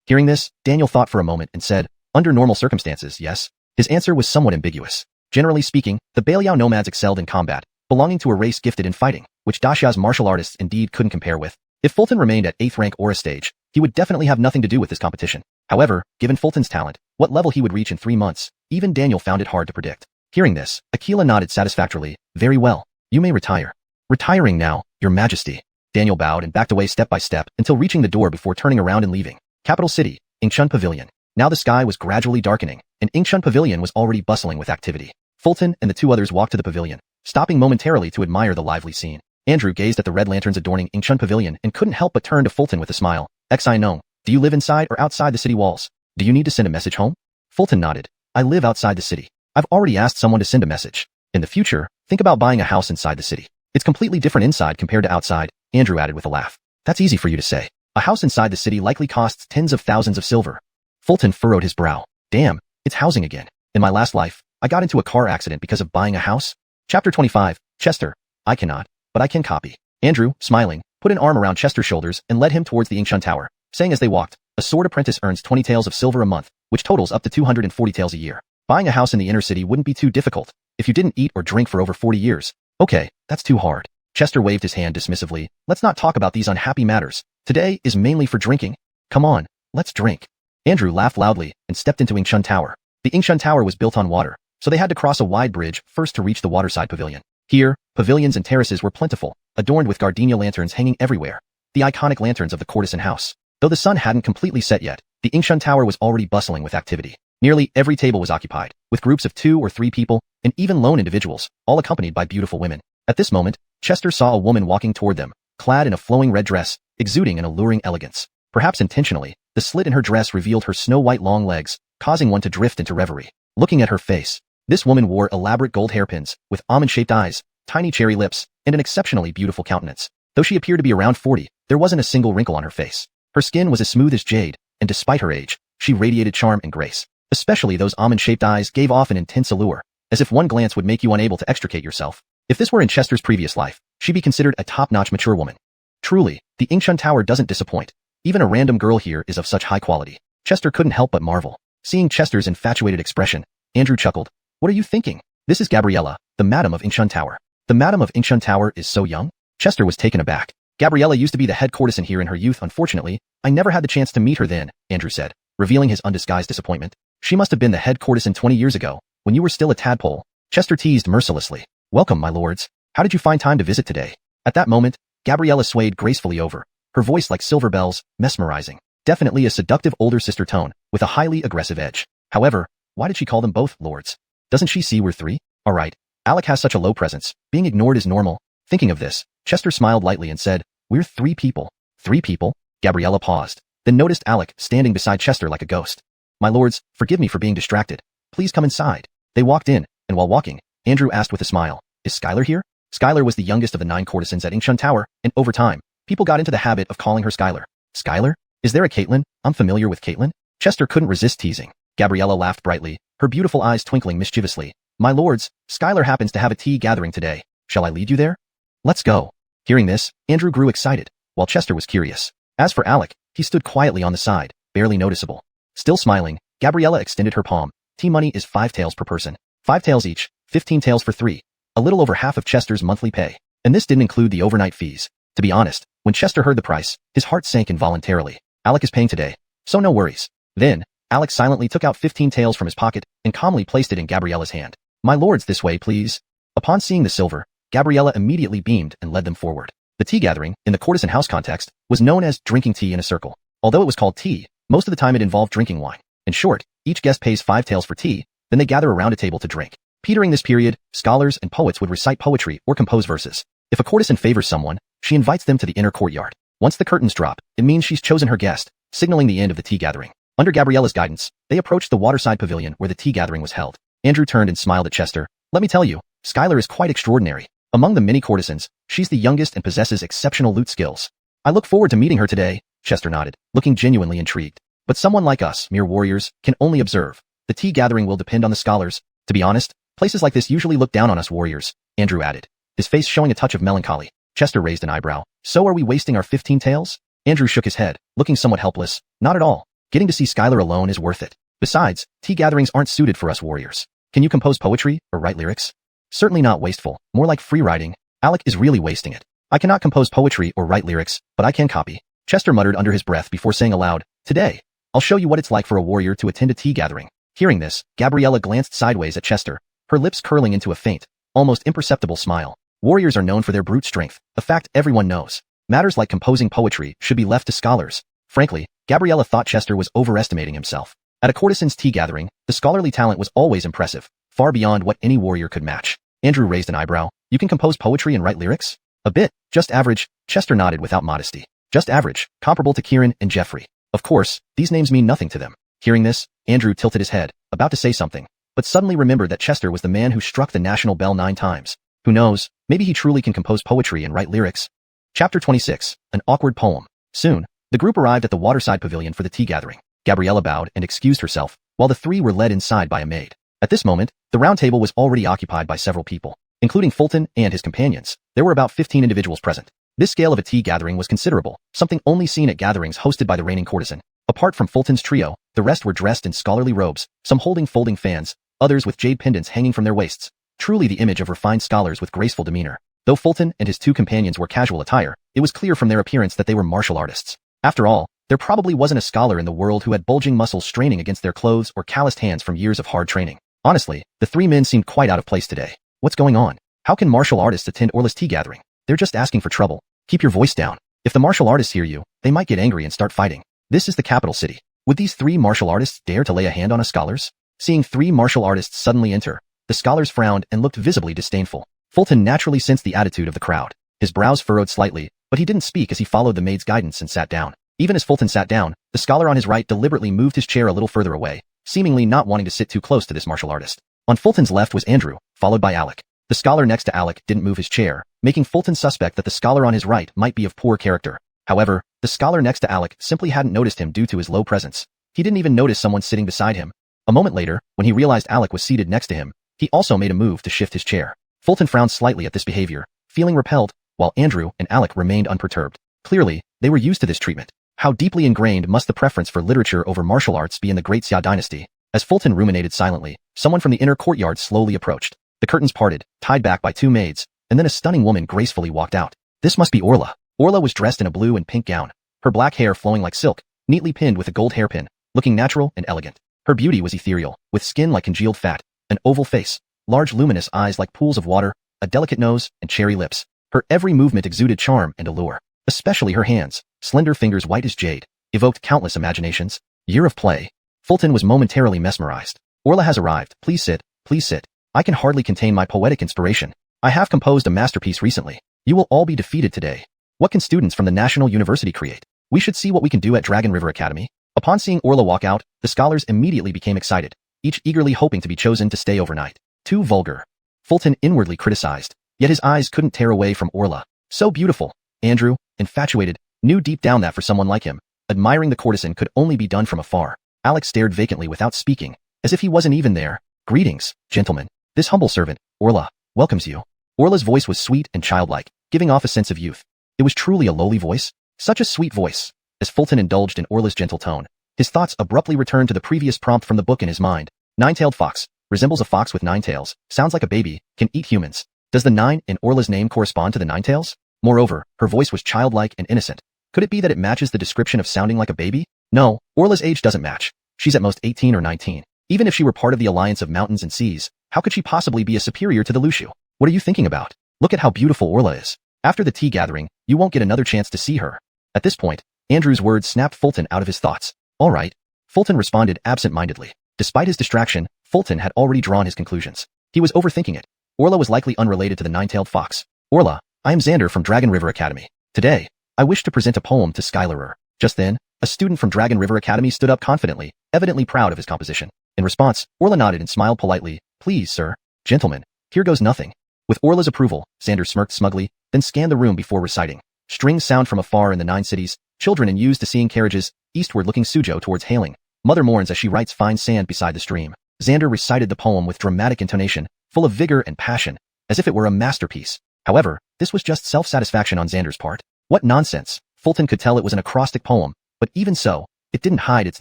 Hearing this, Daniel thought for a moment and said, under normal circumstances, yes. His answer was somewhat ambiguous. Generally speaking, the Belial nomads excelled in combat, belonging to a race gifted in fighting, which Dacia's martial artists indeed couldn't compare with. If Fulton remained at 8th rank or a stage, he would definitely have nothing to do with this competition. However, given Fulton's talent, what level he would reach in 3 months, even Daniel found it hard to predict. Hearing this, Aquila nodded satisfactorily. Very well. You may retire. Retiring now, Your Majesty. Daniel bowed and backed away step by step until reaching the door before turning around and leaving. Capital City, Ingsub Pavilion. Now the sky was gradually darkening, and Ingsub Pavilion was already bustling with activity. Fulton and the 2 others walked to the pavilion, stopping momentarily to admire the lively scene. Andrew gazed at the red lanterns adorning Ingsub Pavilion and couldn't help but turn to Fulton with a smile. I know. Do you live inside or outside the city walls? Do you need to send a message home? Fulton nodded. I live outside the city. I've already asked someone to send a message. In the future, think about buying a house inside the city. It's completely different inside compared to outside, Andrew added with a laugh. That's easy for you to say. A house inside the city likely costs tens of thousands of silver. Fulton furrowed his brow. Damn, it's housing again. In my last life, I got into a car accident because of buying a house. Chapter 25, Chester. I cannot, but I can copy. Andrew, smiling, put an arm around Chester's shoulders and led him towards the Ingsub Tower, saying as they walked, a sword apprentice earns 20 taels of silver a month. which totals up to 240 taels a year. Buying a house in the inner city wouldn't be too difficult if you didn't eat or drink for over 40 years. Okay, that's too hard. Chester waved his hand dismissively. Let's not talk about these unhappy matters. Today is mainly for drinking. Come on, let's drink. Andrew laughed loudly and stepped into Ingshun Tower. The Ingshun Tower was built on water, so they had to cross a wide bridge first to reach the waterside pavilion. Here, pavilions and terraces were plentiful, adorned with gardenia lanterns hanging everywhere, the iconic lanterns of the courtesan house. Though the sun hadn't completely set yet, the Ingshun Tower was already bustling with activity. Nearly every table was occupied, with groups of 2 or 3 people, and even lone individuals, all accompanied by beautiful women. At this moment, Chester saw a woman walking toward them, clad in a flowing red dress, exuding an alluring elegance. Perhaps intentionally, the slit in her dress revealed her snow-white long legs, causing one to drift into reverie. Looking at her face, this woman wore elaborate gold hairpins, with almond-shaped eyes, tiny cherry lips, and an exceptionally beautiful countenance. Though she appeared to be around 40, there wasn't a single wrinkle on her face. Her skin was as smooth as jade, and despite her age, she radiated charm and grace. Especially those almond-shaped eyes gave off an intense allure, as if one glance would make you unable to extricate yourself. If this were in Chester's previous life, she'd be considered a top-notch mature woman. Truly, the Ingshun Tower doesn't disappoint. Even a random girl here is of such high quality. Chester couldn't help but marvel. Seeing Chester's infatuated expression, Andrew chuckled. What are you thinking? This is Gabriella, the Madam of Ingshun Tower. The Madam of Ingshun Tower is so young? Chester was taken aback. Gabriella used to be the head courtesan here in her youth. Unfortunately, I never had the chance to meet her then, Andrew said, revealing his undisguised disappointment. She must have been the head courtesan 20 years ago, when you were still a tadpole. Chester teased mercilessly. Welcome, my lords. How did you find time to visit today? At that moment, Gabriella swayed gracefully over, her voice like silver bells, mesmerizing. Definitely a seductive older sister tone, with a highly aggressive edge. However, why did she call them both lords? Doesn't she see we're 3? Alright, Alec has such a low presence, being ignored is normal. Thinking of this, Chester smiled lightly and said, we're 3 people. 3 people? Gabriella paused, then noticed Alec standing beside Chester like a ghost. My lords, forgive me for being distracted. Please come inside. They walked in, and while walking, Andrew asked with a smile, is Skylar here? Skylar was the youngest of the 9 courtesans at Ingshun Tower, and over time, people got into the habit of calling her Skylar. Skylar? Is there a Caitlin? I'm familiar with Caitlin. Chester couldn't resist teasing. Gabriella laughed brightly, her beautiful eyes twinkling mischievously. My lords, Skylar happens to have a tea gathering today. Shall I lead you there? Let's go. Hearing this, Andrew grew excited, while Chester was curious. As for Alec, he stood quietly on the side, barely noticeable. Still smiling, Gabriella extended her palm. Tea money is 5 taels per person. 5 taels each, 15 taels for 3. A little over half of Chester's monthly pay. And this didn't include the overnight fees. To be honest, when Chester heard the price, his heart sank involuntarily. Alec is paying today, so no worries. Then, Alec silently took out 15 taels from his pocket and calmly placed it in Gabriella's hand. My lords, this way, please. Upon seeing the silver, Gabriella immediately beamed and led them forward. The tea gathering, in the courtesan house context, was known as drinking tea in a circle. Although it was called tea, most of the time it involved drinking wine. In short, each guest pays 5 taels for tea, then they gather around a table to drink. Petering this period, scholars and poets would recite poetry or compose verses. If a courtesan favors someone, she invites them to the inner courtyard. Once the curtains drop, it means she's chosen her guest, signaling the end of the tea gathering. Under Gabriella's guidance, they approached the waterside pavilion where the tea gathering was held. Andrew turned and smiled at Chester. Let me tell you, Skylar is quite extraordinary. Among the many courtesans, she's the youngest and possesses exceptional lute skills. I look forward to meeting her today, Chester nodded, looking genuinely intrigued. But someone like us, mere warriors, can only observe. The tea gathering will depend on the scholars. To be honest, places like this usually look down on us warriors, Andrew added, his face showing a touch of melancholy. Chester raised an eyebrow. So are we wasting our 15 taels? Andrew shook his head, looking somewhat helpless. Not at all. Getting to see Skylar alone is worth it. Besides, tea gatherings aren't suited for us warriors. Can you compose poetry or write lyrics? Certainly not wasteful, more like free writing. Alec is really wasting it. I cannot compose poetry or write lyrics, but I can copy. Chester muttered under his breath before saying aloud, Today, I'll show you what it's like for a warrior to attend a tea gathering. Hearing this, Gabriella glanced sideways at Chester, her lips curling into a faint, almost imperceptible smile. Warriors are known for their brute strength, a fact everyone knows. Matters like composing poetry should be left to scholars. Frankly, Gabriella thought Chester was overestimating himself. At a courtesan's tea gathering, the scholarly talent was always impressive, far beyond what any warrior could match. Andrew raised an eyebrow. You can compose poetry and write lyrics? A bit, just average, Chester nodded without modesty. Just average, comparable to Kieran and Jeffrey. Of course, these names mean nothing to them. Hearing this, Andrew tilted his head, about to say something, but suddenly remembered that Chester was the man who struck the national bell 9 times. Who knows, maybe he truly can compose poetry and write lyrics. Chapter 26, An Awkward Poem. Soon, the group arrived at the waterside pavilion for the tea gathering. Gabriella bowed and excused herself, while the 3 were led inside by a maid. At this moment, the round table was already occupied by several people, including Fulton and his companions. There were about 15 individuals present. This scale of a tea gathering was considerable, something only seen at gatherings hosted by the reigning courtesan. Apart from Fulton's trio, the rest were dressed in scholarly robes, some holding folding fans, others with jade pendants hanging from their waists. Truly the image of refined scholars with graceful demeanor. Though Fulton and his two companions were casual attire, it was clear from their appearance that they were martial artists. After all, there probably wasn't a scholar in the world who had bulging muscles straining against their clothes or calloused hands from years of hard training. Honestly, the three men seemed quite out of place today. What's going on? How can martial artists attend Orla's tea gathering? They're just asking for trouble. Keep your voice down. If the martial artists hear you, they might get angry and start fighting. This is the capital city. Would these three martial artists dare to lay a hand on us scholars? Seeing three martial artists suddenly enter, the scholars frowned and looked visibly disdainful. Fulton naturally sensed the attitude of the crowd. His brows furrowed slightly, but he didn't speak as he followed the maid's guidance and sat down. Even as Fulton sat down, the scholar on his right deliberately moved his chair a little further away, seemingly not wanting to sit too close to this martial artist. On Fulton's left was Andrew, followed by Alec. The scholar next to Alec didn't move his chair, making Fulton suspect that the scholar on his right might be of poor character. However, the scholar next to Alec simply hadn't noticed him due to his low presence. He didn't even notice someone sitting beside him. A moment later, when he realized Alec was seated next to him, he also made a move to shift his chair. Fulton frowned slightly at this behavior, feeling repelled, while Andrew and Alec remained unperturbed. Clearly, they were used to this treatment. How deeply ingrained must the preference for literature over martial arts be in the Great Xia dynasty? As Fulton ruminated silently, someone from the inner courtyard slowly approached. The curtains parted, tied back by two maids, and then a stunning woman gracefully walked out. This must be Orla. Orla was dressed in a blue and pink gown, her black hair flowing like silk, neatly pinned with a gold hairpin, looking natural and elegant. Her beauty was ethereal, with skin like congealed fat, an oval face, large luminous eyes like pools of water, a delicate nose, and cherry lips. Her every movement exuded charm and allure. Especially her hands, slender fingers white as jade, evoked countless imaginations. Year of play. Fulton was momentarily mesmerized. Orla has arrived. Please sit, please sit. I can hardly contain my poetic inspiration. I have composed a masterpiece recently. You will all be defeated today. What can students from the National University create? We should see what we can do at Dragon River Academy. Upon seeing Orla walk out, the scholars immediately became excited, each eagerly hoping to be chosen to stay overnight. Too vulgar. Fulton inwardly criticized, yet his eyes couldn't tear away from Orla. So beautiful. Andrew, infatuated, knew deep down that for someone like him, admiring the courtesan could only be done from afar. Alex stared vacantly without speaking, as if he wasn't even there. Greetings, gentlemen. This humble servant, Orla, welcomes you. Orla's voice was sweet and childlike, giving off a sense of youth. It was truly a lowly voice. Such a sweet voice. As Fulton indulged in Orla's gentle tone, his thoughts abruptly returned to the previous prompt from the book in his mind. Nine-tailed fox. Resembles a fox with 9 tails. Sounds like a baby. Can eat humans. Does the 9 in Orla's name correspond to the 9 tails? Moreover, her voice was childlike and innocent. Could it be that it matches the description of sounding like a baby? No, Orla's age doesn't match. She's at most 18 or 19. Even if she were part of the alliance of mountains and seas, how could she possibly be a superior to the Lushu? What are you thinking about? Look at how beautiful Orla is. After the tea gathering, you won't get another chance to see her. At this point, Andrew's words snapped Fulton out of his thoughts. All right. Fulton responded absent-mindedly. Despite his distraction, Fulton had already drawn his conclusions. He was overthinking it. Orla was likely unrelated to the 9-tailed fox. Orla, I am Xander from Dragon River Academy. Today, I wish to present a poem to Scholar-Overlord. Just then, a student from Dragon River Academy stood up confidently, evidently proud of his composition. In response, Orla nodded and smiled politely. Please, sir. Gentlemen, here goes nothing. With Orla's approval, Xander smirked smugly, then scanned the room before reciting. Strings sound from afar in the 9 cities, children in used to seeing carriages, eastward-looking Suzhou towards hailing. Mother mourns as she writes fine sand beside the stream. Xander recited the poem with dramatic intonation, full of vigor and passion, as if it were a masterpiece. However, this was just self-satisfaction on Xander's part. What nonsense! Fulton could tell it was an acrostic poem, but even so, it didn't hide its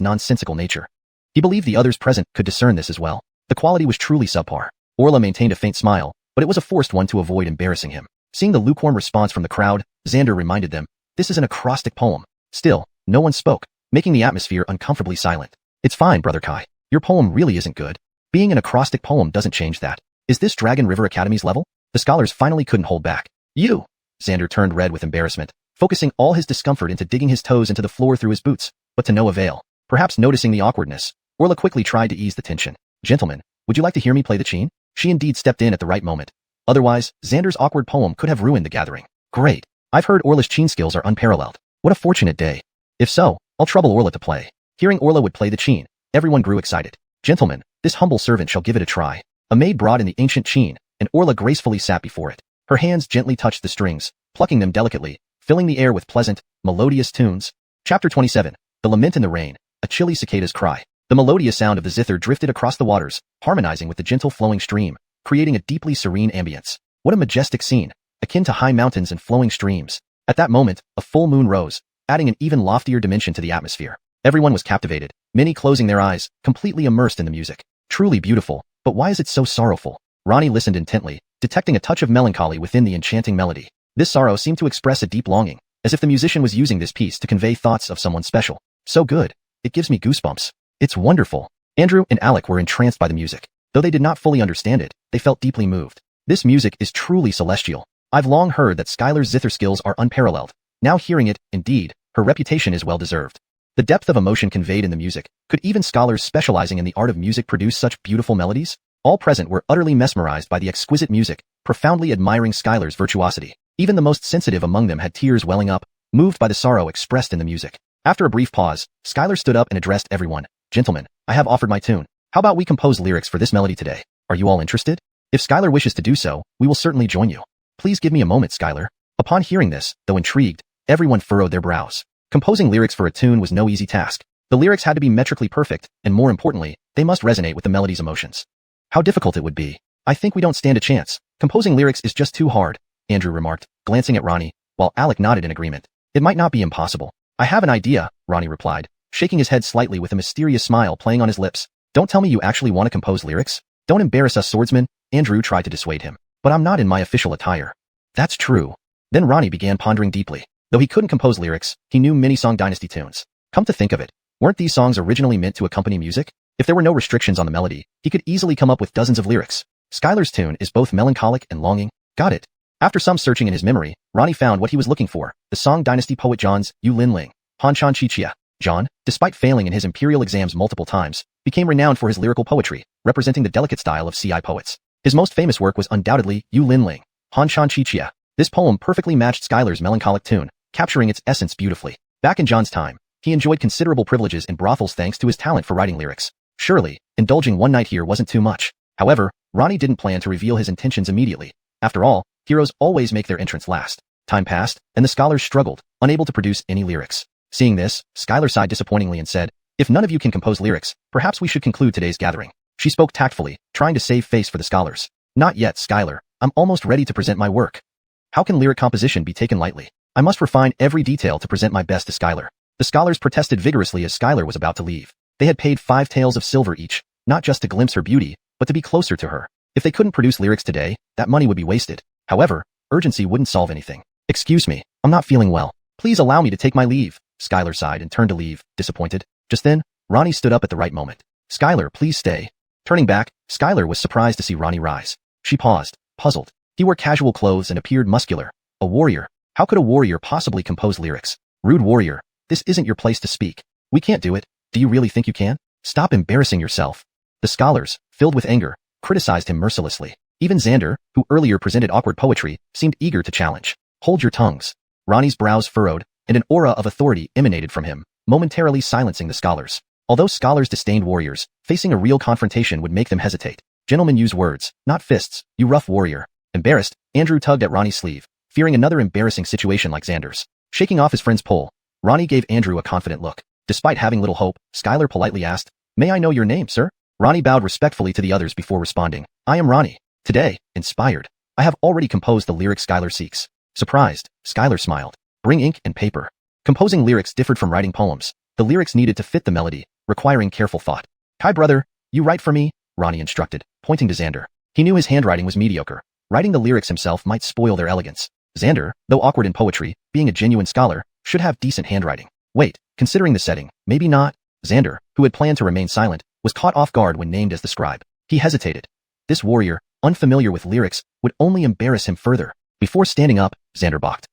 nonsensical nature. He believed the others present could discern this as well. The quality was truly subpar. Orla maintained a faint smile, but it was a forced one to avoid embarrassing him. Seeing the lukewarm response from the crowd, Xander reminded them, this is an acrostic poem. Still, no one spoke, making the atmosphere uncomfortably silent. It's fine, Brother Kai. Your poem really isn't good. Being an acrostic poem doesn't change that. Is this Dragon River Academy's level? The scholars finally couldn't hold back. You! Xander turned red with embarrassment, focusing all his discomfort into digging his toes into the floor through his boots, but to no avail. Perhaps noticing the awkwardness, Orla quickly tried to ease the tension. Gentlemen, would you like to hear me play the Jian? She indeed stepped in at the right moment. Otherwise, Xander's awkward poem could have ruined the gathering. Great. I've heard Orla's Jian skills are unparalleled. What a fortunate day. If so, I'll trouble Orla to play. Hearing Orla would play the Jian, everyone grew excited. Gentlemen, this humble servant shall give it a try. A maid brought in the ancient Jian, and Orla gracefully sat before it. Her hands gently touched the strings, plucking them delicately, filling the air with pleasant, melodious tunes. Chapter 27. The Lament in the Rain, a chilly cicada's cry. The melodious sound of the zither drifted across the waters, harmonizing with the gentle flowing stream, creating a deeply serene ambience. What a majestic scene, akin to high mountains and flowing streams. At that moment, a full moon rose, adding an even loftier dimension to the atmosphere. Everyone was captivated, many closing their eyes, completely immersed in the music. Truly beautiful, but why is it so sorrowful? Ronnie listened intently, detecting a touch of melancholy within the enchanting melody. This sorrow seemed to express a deep longing, as if the musician was using this piece to convey thoughts of someone special. So good. It gives me goosebumps. It's wonderful. Andrew and Alec were entranced by the music. Though they did not fully understand it, they felt deeply moved. This music is truly celestial. I've long heard that Skylar's zither skills are unparalleled. Now hearing it, indeed, her reputation is well deserved. The depth of emotion conveyed in the music. Could even scholars specializing in the art of music produce such beautiful melodies? All present were utterly mesmerized by the exquisite music, profoundly admiring Skylar's virtuosity. Even the most sensitive among them had tears welling up, moved by the sorrow expressed in the music. After a brief pause, Skylar stood up and addressed everyone. Gentlemen, I have offered my tune. How about we compose lyrics for this melody today? Are you all interested? If Skylar wishes to do so, we will certainly join you. Please give me a moment, Skylar. Upon hearing this, though intrigued, everyone furrowed their brows. Composing lyrics for a tune was no easy task. The lyrics had to be metrically perfect, and more importantly, they must resonate with the melody's emotions. How difficult it would be. I think we don't stand a chance. Composing lyrics is just too hard, Andrew remarked, glancing at Ronnie, while Alec nodded in agreement. It might not be impossible. I have an idea, Ronnie replied, shaking his head slightly with a mysterious smile playing on his lips. Don't tell me you actually want to compose lyrics? Don't embarrass us swordsmen, Andrew tried to dissuade him. But I'm not in my official attire. That's true. Then Ronnie began pondering deeply. Though he couldn't compose lyrics, he knew many Song Dynasty tunes. Come to think of it, weren't these songs originally meant to accompany music? If there were no restrictions on the melody, he could easily come up with dozens of lyrics. Skylar's tune is both melancholic and longing. Got it. After some searching in his memory, Ronnie found what he was looking for, the Song Dynasty poet Jian's Yu Lin Ling. Han Chan Chi Chia. Jian, despite failing in his imperial exams multiple times, became renowned for his lyrical poetry, representing the delicate style of Ci poets. His most famous work was undoubtedly Yu Lin Ling. Han Chan Chi Chia. This poem perfectly matched Skylar's melancholic tune, capturing its essence beautifully. Back in John's time, he enjoyed considerable privileges in brothels thanks to his talent for writing lyrics. Surely, indulging one night here wasn't too much. However, Ronnie didn't plan to reveal his intentions immediately. After all, heroes always make their entrance last. Time passed, and the scholars struggled, unable to produce any lyrics. Seeing this, Skylar sighed disappointingly and said, "If none of you can compose lyrics, perhaps we should conclude today's gathering." She spoke tactfully, trying to save face for the scholars. "Not yet, Skylar. I'm almost ready to present my work. How can lyric composition be taken lightly? I must refine every detail to present my best to Skylar." The scholars protested vigorously as Skylar was about to leave. They had paid 5 taels of silver each, not just to glimpse her beauty, but to be closer to her. If they couldn't produce lyrics today, that money would be wasted. However, urgency wouldn't solve anything. "Excuse me, I'm not feeling well. Please allow me to take my leave." Skylar sighed and turned to leave, disappointed. Just then, Ronnie stood up at the right moment. "Skylar, please stay." Turning back, Skylar was surprised to see Ronnie rise. She paused, puzzled. He wore casual clothes and appeared muscular. A warrior. How could a warrior possibly compose lyrics? "Rude warrior, this isn't your place to speak. We can't do it. Do you really think you can? Stop embarrassing yourself." The scholars, filled with anger, criticized him mercilessly. Even Xander, who earlier presented awkward poetry, seemed eager to challenge. "Hold your tongues." Ronnie's brows furrowed, and an aura of authority emanated from him, momentarily silencing the scholars. Although scholars disdained warriors, facing a real confrontation would make them hesitate. "Gentlemen use words, not fists, you rough warrior." Embarrassed, Andrew tugged at Ronnie's sleeve, fearing another embarrassing situation like Xander's. Shaking off his friend's pull, Ronnie gave Andrew a confident look. Despite having little hope, Skylar politely asked, "May I know your name, sir?" Ronnie bowed respectfully to the others before responding, "I am Ronnie. Today, inspired, I have already composed the lyrics Skylar seeks." Surprised, Skylar smiled. "Bring ink and paper." Composing lyrics differed from writing poems. The lyrics needed to fit the melody, requiring careful thought. "Kai brother, you write for me?" Ronnie instructed, pointing to Xander. He knew his handwriting was mediocre. Writing the lyrics himself might spoil their elegance. Xander, though awkward in poetry, being a genuine scholar, should have decent handwriting. Wait, considering the setting, maybe not. Xander, who had planned to remain silent, was caught off guard when named as the scribe. He hesitated. This warrior, unfamiliar with lyrics, would only embarrass him further. Before standing up, Xander balked.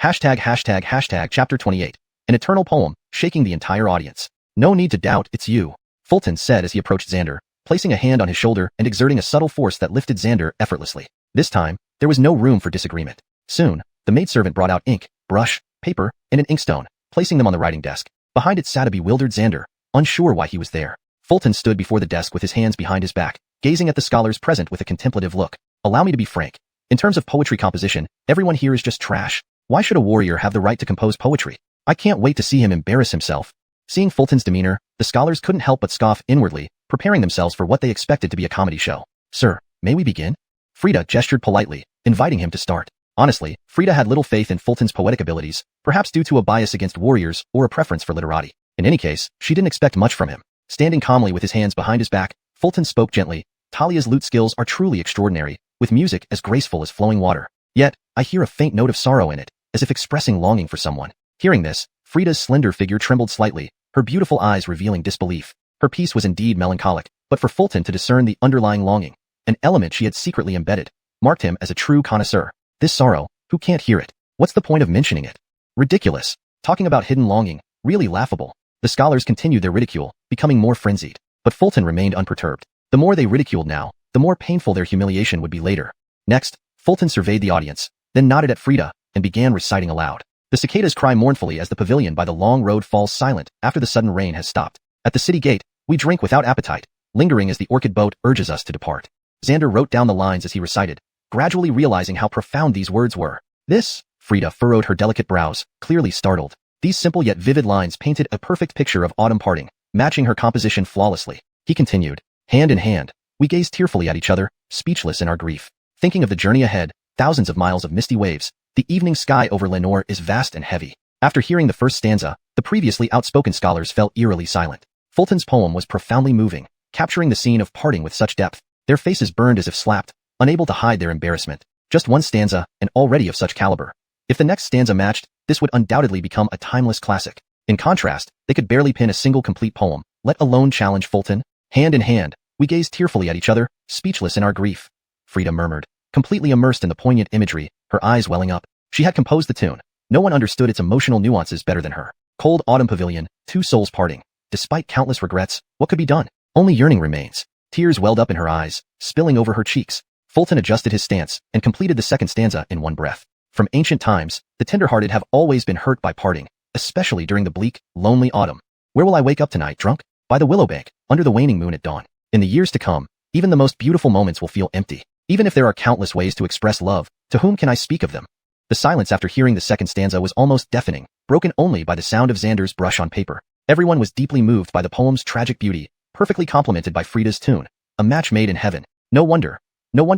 ##### Chapter 28. An eternal poem, shaking the entire audience. "No need to doubt, it's you," Fulton said as he approached Xander, placing a hand on his shoulder and exerting a subtle force that lifted Xander effortlessly. This time, there was no room for disagreement. Soon, the maidservant brought out ink, brush, paper, and an inkstone, placing them on the writing desk. Behind it sat a bewildered Xander, unsure why he was there. Fulton stood before the desk with his hands behind his back, gazing at the scholars present with a contemplative look. "Allow me to be frank. In terms of poetry composition, everyone here is just trash. Why should a warrior have the right to compose poetry? I can't wait to see him embarrass himself." Seeing Fulton's demeanor, the scholars couldn't help but scoff inwardly, preparing themselves for what they expected to be a comedy show. "Sir, may we begin?" Frida gestured politely, inviting him to start. Honestly, Frida had little faith in Fulton's poetic abilities, perhaps due to a bias against warriors or a preference for literati. In any case, she didn't expect much from him. Standing calmly with his hands behind his back, Fulton spoke gently. Talia's lute skills are truly extraordinary, with music as graceful as flowing water. Yet, I hear a faint note of sorrow in it, as if expressing longing for someone. Hearing this, Frida's slender figure trembled slightly, her beautiful eyes revealing disbelief. Her piece was indeed melancholic, but for Fulton to discern the underlying longing, an element she had secretly embedded, marked him as a true connoisseur. This sorrow, who can't hear it? What's the point of mentioning it? Ridiculous. Talking about hidden longing, really laughable. The scholars continued their ridicule, becoming more frenzied. But Fulton remained unperturbed. The more they ridiculed now, the more painful their humiliation would be later. Next, Fulton surveyed the audience, then nodded at Frida, and began reciting aloud. The cicadas cry mournfully as the pavilion by the long road falls silent after the sudden rain has stopped. At the city gate, we drink without appetite, lingering as the orchid boat urges us to depart. Xander wrote down the lines as he recited, gradually realizing how profound these words were. This, Frida furrowed her delicate brows, clearly startled. These simple yet vivid lines painted a perfect picture of autumn parting, matching her composition flawlessly. He continued, hand in hand, we gazed tearfully at each other, speechless in our grief. Thinking of the journey ahead, thousands of miles of misty waves, the evening sky over Lenore is vast and heavy. After hearing the first stanza, the previously outspoken scholars fell eerily silent. Fulton's poem was profoundly moving, capturing the scene of parting with such depth. Their faces burned as if slapped, unable to hide their embarrassment. Just one stanza, and already of such caliber. If the next stanza matched, this would undoubtedly become a timeless classic. In contrast, they could barely pen a single complete poem, let alone challenge Fulton. Hand in hand, we gazed tearfully at each other, speechless in our grief. Frida murmured, completely immersed in the poignant imagery, her eyes welling up. She had composed the tune. No one understood its emotional nuances better than her. Cold autumn pavilion, two souls parting. Despite countless regrets, what could be done? Only yearning remains. Tears welled up in her eyes, spilling over her cheeks. Fulton adjusted his stance and completed the second stanza in one breath. From ancient times, the tender-hearted have always been hurt by parting, especially during the bleak, lonely autumn. Where will I wake up tonight, drunk? By the willow bank, under the waning moon at dawn. In the years to come, even the most beautiful moments will feel empty. Even if there are countless ways to express love, to whom can I speak of them? The silence after hearing the second stanza was almost deafening, broken only by the sound of Xander's brush on paper. Everyone was deeply moved by the poem's tragic beauty, perfectly complemented by Frida's tune. A match made in heaven. No wonder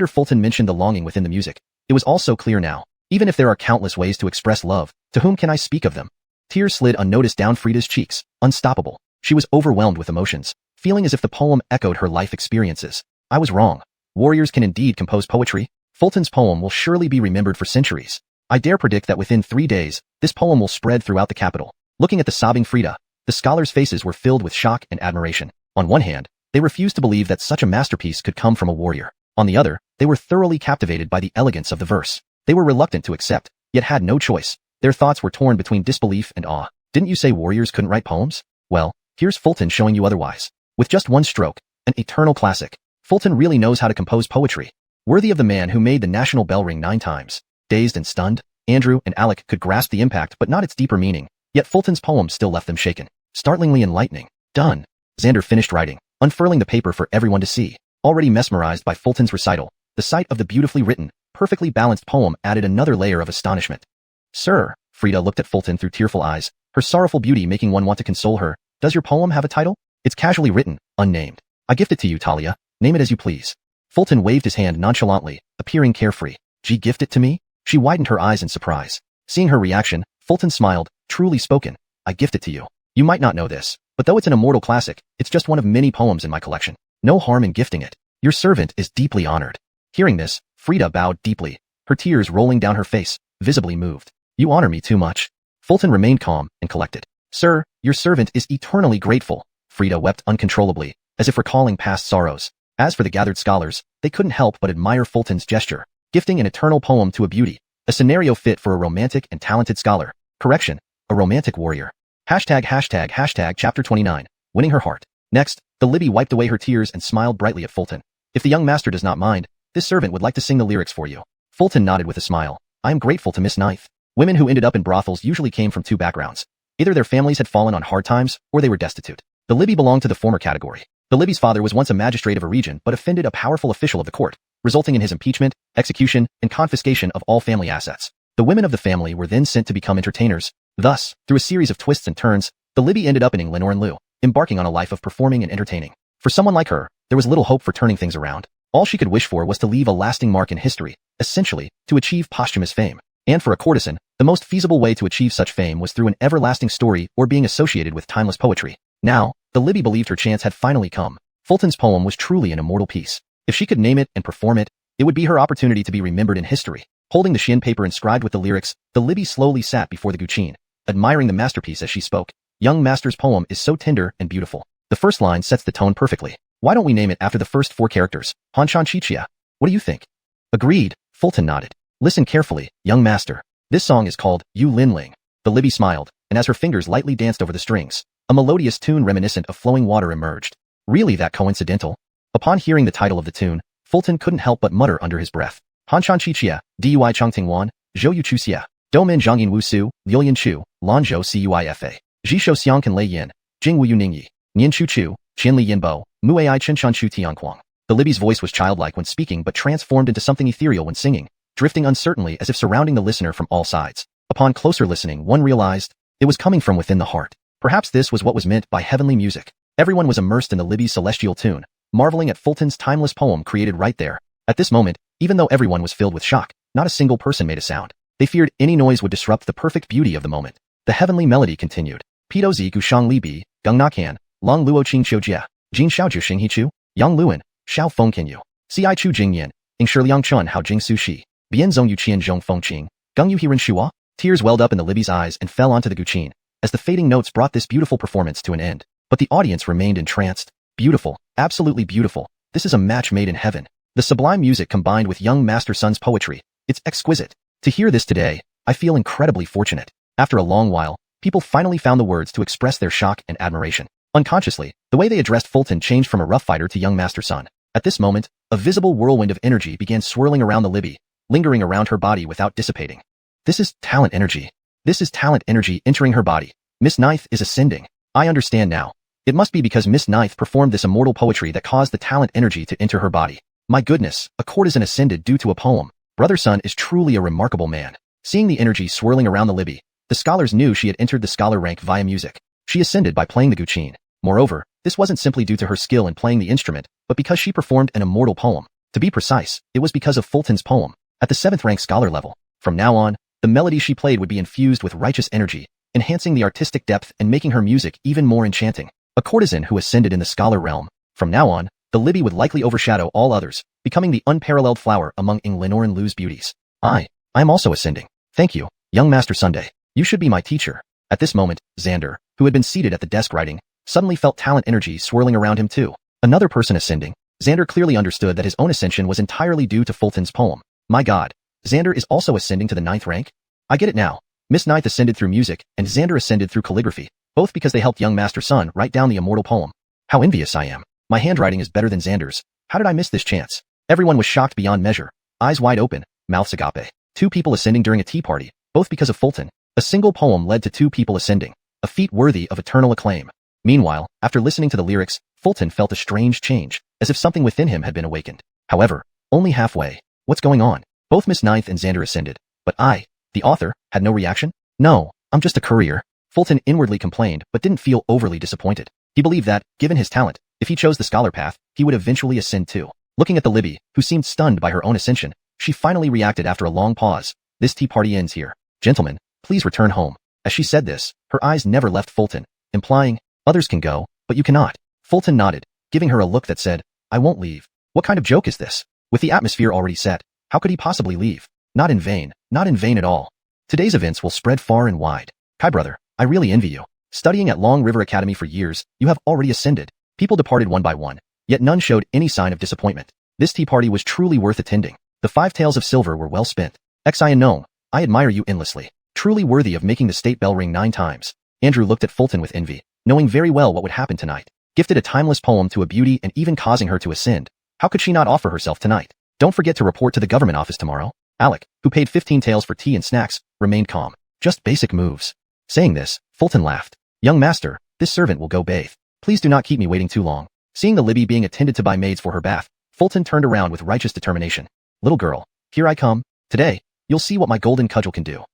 Fulton mentioned the longing within the music. It was all so clear now. Even if there are countless ways to express love, to whom can I speak of them? Tears slid unnoticed down Frida's cheeks, unstoppable. She was overwhelmed with emotions, feeling as if the poem echoed her life experiences. I was wrong. Warriors can indeed compose poetry. Fulton's poem will surely be remembered for centuries. I dare predict that within 3 days, this poem will spread throughout the capital. Looking at the sobbing Frida, the scholars' faces were filled with shock and admiration. On one hand, they refused to believe that such a masterpiece could come from a warrior. On the other, they were thoroughly captivated by the elegance of the verse. They were reluctant to accept, yet had no choice. Their thoughts were torn between disbelief and awe. Didn't you say warriors couldn't write poems? Well, here's Fulton showing you otherwise. With just one stroke, an eternal classic, Fulton really knows how to compose poetry. Worthy of the man who made the national bell ring 9 times. Dazed and stunned, Andrew and Alec could grasp the impact but not its deeper meaning. Yet Fulton's poem still left them shaken. Startlingly enlightening. Done. Xander finished writing, unfurling the paper for everyone to see. Already mesmerized by Fulton's recital, the sight of the beautifully written, perfectly balanced poem added another layer of astonishment. Sir, Frida looked at Fulton through tearful eyes, her sorrowful beauty making one want to console her. Does your poem have a title? It's casually written, unnamed. I gift it to you, Talia. Name it as you please. Fulton waved his hand nonchalantly, appearing carefree. G gift it to me? She widened her eyes in surprise. Seeing her reaction, Fulton smiled, truly spoken. I gift it to you. You might not know this, but though it's an immortal classic, it's just one of many poems in my collection. No harm in gifting it. Your servant is deeply honored. Hearing this, Frida bowed deeply, her tears rolling down her face, visibly moved. You honor me too much. Fulton remained calm and collected. Sir, your servant is eternally grateful. Frida wept uncontrollably, as if recalling past sorrows. As for the gathered scholars, they couldn't help but admire Fulton's gesture, gifting an eternal poem to a beauty, a scenario fit for a romantic and talented scholar. Correction, a romantic warrior. ####, chapter 29, winning her heart. Next, the Libby wiped away her tears and smiled brightly at Fulton. If the young master does not mind, this servant would like to sing the lyrics for you. Fulton nodded with a smile. I am grateful to Miss Ninth. Women who ended up in brothels usually came from 2 backgrounds. Either their families had fallen on hard times, or they were destitute. The Libby belonged to the former category. The Libby's father was once a magistrate of a region but offended a powerful official of the court, resulting in his impeachment, execution, and confiscation of all family assets. The women of the family were then sent to become entertainers. Thus, through a series of twists and turns, the Libby ended up in Lenore and Lou, embarking on a life of performing and entertaining. For someone like her, there was little hope for turning things around. All she could wish for was to leave a lasting mark in history, essentially, to achieve posthumous fame. And for a courtesan, the most feasible way to achieve such fame was through an everlasting story or being associated with timeless poetry. Now, the Libby believed her chance had finally come. Fulton's poem was truly an immortal piece. If she could name it and perform it, it would be her opportunity to be remembered in history. Holding the Jian paper inscribed with the lyrics, the Libby slowly sat before the Jian, admiring the masterpiece as she spoke. Young master's poem is so tender and beautiful. The first line sets the tone perfectly. Why don't we name it after the first 4 characters? Hanshan Chichia. What do you think? Agreed, Fulton nodded. Listen carefully, young master. This song is called Yu Lin Ling. The Libby smiled, and as her fingers lightly danced over the strings, a melodious tune reminiscent of flowing water emerged. Really that coincidental? Upon hearing the title of the tune, Fulton couldn't help but mutter under his breath. Hanshan Chichia, Dui Chongting Wan, Zhou Yu Chuxia, Domin Zhongyin Wu Su, Liuyan Chu, Lanzhou Cuifa, Jishou Xiangkan Lei Yin, Jing Wu Yu Ningyi, Nian Chu Chu, Qian Li Yin Bo, Muai Qinshan Chu Tianquang. The Libby's voice was childlike when speaking but transformed into something ethereal when singing, drifting uncertainly as if surrounding the listener from all sides. Upon closer listening, one realized it was coming from within the heart. Perhaps this was what was meant by heavenly music. Everyone was immersed in the Libby's celestial tune, marveling at Fulton's timeless poem created right there. At this moment, even though everyone was filled with shock, not a single person made a sound. They feared any noise would disrupt the perfect beauty of the moment. The heavenly melody continued. Pito zi gu shang li bi, gung na kan, long luo qing qiu jia, jin xiao ju xing he chu, yang luan, xiao feng kin yu, ci chu jing yin, ing shi liang chun hao jing su shi, bian zong yu qian zhong feng qing, gung yu hiren shua. Tears welled up in the Libby's eyes and fell onto the Jian, as the fading notes brought this beautiful performance to an end. But the audience remained entranced. Beautiful, absolutely beautiful. This is a match made in heaven. The sublime music combined with young Master Sun's poetry. It's exquisite. To hear this today, I feel incredibly fortunate. After a long while, people finally found the words to express their shock and admiration. Unconsciously, the way they addressed Fulton changed from a rough fighter to young Master Sun. At this moment, a visible whirlwind of energy began swirling around the Libby, lingering around her body without dissipating. This is talent energy. This is talent energy entering her body. Miss Ninth is ascending. I understand now. It must be because Miss Ninth performed this immortal poetry that caused the talent energy to enter her body. My goodness, a courtesan ascended due to a poem. Brother Sun is truly a remarkable man. Seeing the energy swirling around the Libby, the scholars knew she had entered the scholar rank via music. She ascended by playing the Jian. Moreover, this wasn't simply due to her skill in playing the instrument, but because she performed an immortal poem. To be precise, it was because of Fulton's poem. At the 7th rank scholar level, from now on, the melody she played would be infused with righteous energy, enhancing the artistic depth and making her music even more enchanting. A courtesan who ascended in the scholar realm. From now on, the Libby would likely overshadow all others, becoming the unparalleled flower among Lenoran Lu's beauties. I am also ascending. Thank you, young Master Sunday. You should be my teacher. At this moment, Xander, who had been seated at the desk writing, suddenly felt talent energy swirling around him too. Another person ascending. Xander clearly understood that his own ascension was entirely due to Fulton's poem. My god, Xander is also ascending to the 9th rank? I get it now. Miss Ninth ascended through music, and Xander ascended through calligraphy, both because they helped young Master Sun write down the immortal poem. How envious I am. My handwriting is better than Xander's. How did I miss this chance? Everyone was shocked beyond measure, eyes wide open, mouths agape. 2 people ascending during a tea party, both because of Fulton. A single poem led to 2 people ascending, a feat worthy of eternal acclaim. Meanwhile, after listening to the lyrics, Fulton felt a strange change, as if something within him had been awakened. However, only halfway. What's going on? Both Miss Ninth and Xander ascended, but I, the author, had no reaction? No, I'm just a courier. Fulton inwardly complained, but didn't feel overly disappointed. He believed that, given his talent, if he chose the scholar path, he would eventually ascend too. Looking at the Libby, who seemed stunned by her own ascension, she finally reacted after a long pause. This tea party ends here. Gentlemen, please return home. As she said this, her eyes never left Fulton, implying, others can go, but you cannot. Fulton nodded, giving her a look that said, I won't leave. What kind of joke is this? With the atmosphere already set, how could he possibly leave? Not in vain at all. Today's events will spread far and wide. Kai brother, I really envy you. Studying at Long River Academy for years, you have already ascended. People departed one by one, yet none showed any sign of disappointment. This tea party was truly worth attending. The 5 taels of silver were well spent. Xian Nong, I admire you endlessly. Truly worthy of making the state bell ring 9 times. Andrew looked at Fulton with envy, knowing very well what would happen tonight. Gifted a timeless poem to a beauty and even causing her to ascend. How could she not offer herself tonight? Don't forget to report to the government office tomorrow. Alec, who paid 15 taels for tea and snacks, remained calm. Just basic moves. Saying this, Fulton laughed. Young master, this servant will go bathe. Please do not keep me waiting too long. Seeing the Libby being attended to by maids for her bath, Fulton turned around with righteous determination. Little girl, here I come. Today, you'll see what my golden cudgel can do.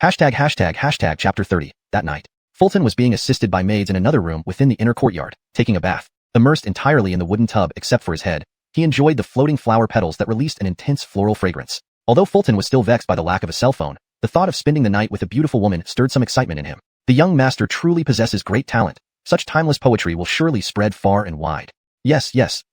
Hashtag chapter 30. That night, Fulton was being assisted by maids in another room within the inner courtyard, taking a bath. Immersed entirely in the wooden tub except for his head, he enjoyed the floating flower petals that released an intense floral fragrance. Although Fulton was still vexed by the lack of a cell phone, The thought of spending the night with a beautiful woman stirred some excitement in him. The young master truly possesses great talent. Such timeless poetry will surely spread far and wide. Yes,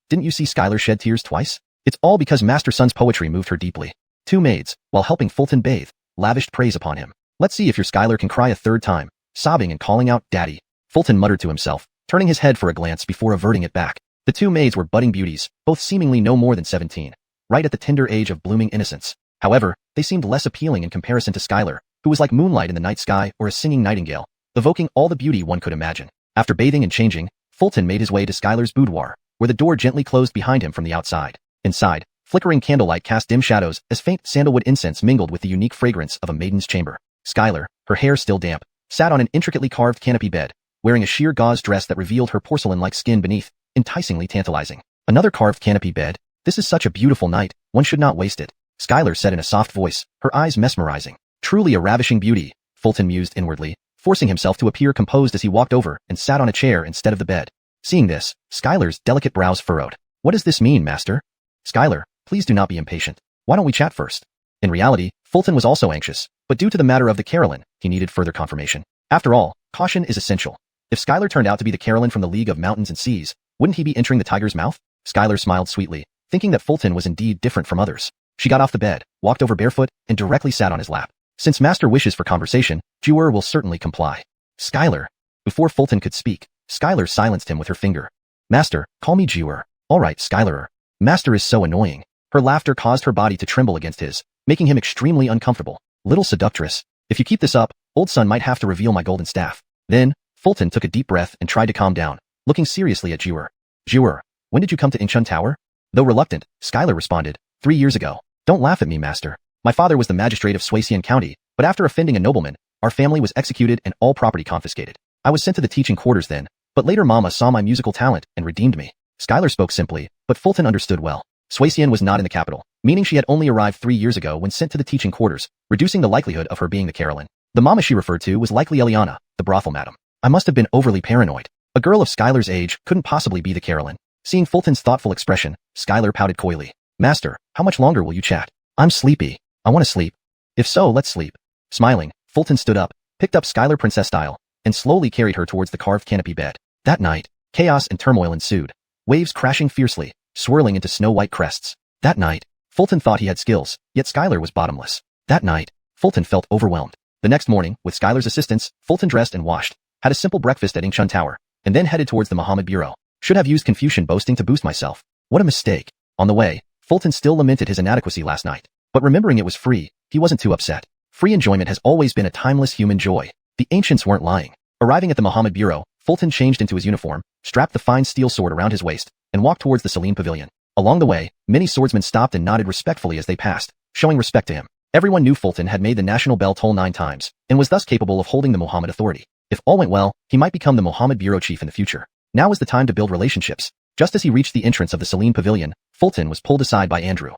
didn't you see Skylar shed tears twice? It's all because Master Sun's poetry moved her deeply. Two maids, while helping Fulton bathe, lavished praise upon him. Let's see if your Skylar can cry a third time, sobbing and calling out, "Daddy." Fulton muttered to himself, turning his head for a glance before averting it back. The two maids were budding beauties, both seemingly no more than 17, right at the tender age of blooming innocence. However, they seemed less appealing in comparison to Skylar, who was like moonlight in the night sky or a singing nightingale, evoking all the beauty one could imagine. After bathing and changing, Fulton made his way to Skylar's boudoir, where the door gently closed behind him from the outside. Inside, flickering candlelight cast dim shadows as faint sandalwood incense mingled with the unique fragrance of a maiden's chamber. Skylar, her hair still damp, sat on an intricately carved canopy bed, wearing a sheer gauze dress that revealed her porcelain-like skin beneath, enticingly tantalizing. Another carved canopy bed? This is such a beautiful night, one should not waste it, Skylar said in a soft voice, her eyes mesmerizing. Truly a ravishing beauty, Fulton mused inwardly, forcing himself to appear composed as he walked over and sat on a chair instead of the bed. Seeing this, Skylar's delicate brows furrowed. What does this mean, master? Skylar, please do not be impatient. Why don't we chat first? In reality, Fulton was also anxious, but due to the matter of the Carolyn, he needed further confirmation. After all, caution is essential. If Skylar turned out to be the Carolyn from the League of Mountains and Seas, wouldn't he be entering the tiger's mouth? Skylar smiled sweetly, thinking that Fulton was indeed different from others. She got off the bed, walked over barefoot, and directly sat on his lap. Since master wishes for conversation, Jian will certainly comply. Skylar. Before Fulton could speak, Skylar silenced him with her finger. Master, call me Jian. All right, Skylar. Master is so annoying. Her laughter caused her body to tremble against his, making him extremely uncomfortable. Little seductress. If you keep this up, old son might have to reveal my golden staff. Then, Fulton took a deep breath and tried to calm down, looking seriously at Jian. Jian, when did you come to Incheon Tower? Though reluctant, Skylar responded, 3 years ago. Don't laugh at me, master. My father was the magistrate of Suisian County, but after offending a nobleman, our family was executed and all property confiscated. I was sent to the teaching quarters then, but later Mama saw my musical talent and redeemed me. Skylar spoke simply, but Fulton understood well. Suisian was not in the capital, meaning she had only arrived 3 years ago when sent to the teaching quarters, reducing the likelihood of her being the Carolyn. The Mama she referred to was likely Eliana, the brothel madam. I must have been overly paranoid. A girl of Skylar's age couldn't possibly be the Carolyn. Seeing Fulton's thoughtful expression, Skylar pouted coyly. Master, how much longer will you chat? I'm sleepy. I want to sleep. If so, let's sleep. Smiling, Fulton stood up, picked up Skylar princess style, and slowly carried her towards the carved canopy bed. That night, chaos and turmoil ensued, waves crashing fiercely, swirling into snow-white crests. That night, Fulton thought he had skills, yet Skylar was bottomless. That night, Fulton felt overwhelmed. The next morning, with Skylar's assistance, Fulton dressed and washed, had a simple breakfast at Incheon Tower, and then headed towards the Muhammad Bureau. Should have used Confucian boasting to boost myself. What a mistake. On the way, Fulton still lamented his inadequacy last night, but remembering it was free, he wasn't too upset. Free enjoyment has always been a timeless human joy. The ancients weren't lying. Arriving at the Muhammad Bureau, Fulton changed into his uniform, strapped the fine steel sword around his waist, and walked towards the Saline Pavilion. Along the way, many swordsmen stopped and nodded respectfully as they passed, showing respect to him. Everyone knew Fulton had made the national bell toll 9 times, and was thus capable of holding the Muhammad authority. If all went well, he might become the Muhammad Bureau chief in the future. Now was the time to build relationships. Just as he reached the entrance of the Saline Pavilion, Fulton was pulled aside by Andrew.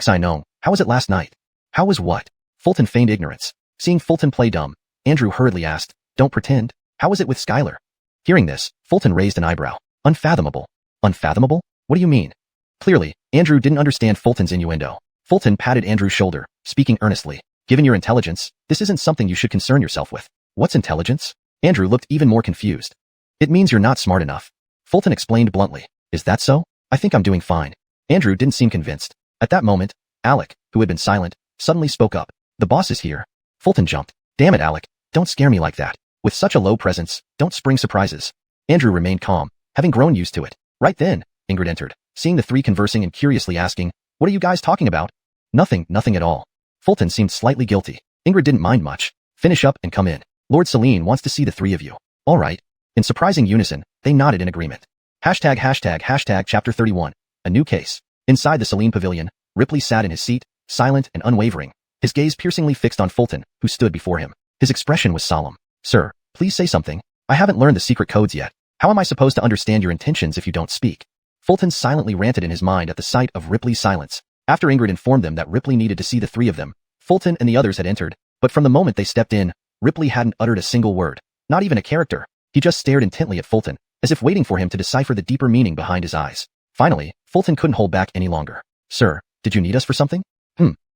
I know. How was it last night? How was what? Fulton feigned ignorance. Seeing Fulton play dumb, Andrew hurriedly asked, don't pretend. How was it with Skylar? Hearing this, Fulton raised an eyebrow. Unfathomable. Unfathomable? What do you mean? Clearly, Andrew didn't understand Fulton's innuendo. Fulton patted Andrew's shoulder, speaking earnestly. Given your intelligence, this isn't something you should concern yourself with. What's intelligence? Andrew looked even more confused. It means you're not smart enough. Fulton explained bluntly. Is that so? I think I'm doing fine. Andrew didn't seem convinced. At that moment, Alec, who had been silent, suddenly spoke up. The boss is here. Fulton jumped. Damn it, Alec. Don't scare me like that. With such a low presence, don't spring surprises. Andrew remained calm, having grown used to it. Right then, Ingrid entered, seeing the three conversing and curiously asking, what are you guys talking about? Nothing at all. Fulton seemed slightly guilty. Ingrid didn't mind much. Finish up and come in. Lord Celine wants to see the three of you. All right. In surprising unison, they nodded in agreement. ##### Chapter 31. A new case. Inside the Celine Pavilion, Ripley sat in his seat, silent and unwavering, his gaze piercingly fixed on Fulton, who stood before him. His expression was solemn. Sir, please say something. I haven't learned the secret codes yet. How am I supposed to understand your intentions if you don't speak? Fulton silently ranted in his mind at the sight of Ripley's silence. After Ingrid informed them that Ripley needed to see the three of them, Fulton and the others had entered, but from the moment they stepped in, Ripley hadn't uttered a single word, not even a character. He just stared intently at Fulton, as if waiting for him to decipher the deeper meaning behind his eyes. Finally, Fulton couldn't hold back any longer. Sir, did you need us for something?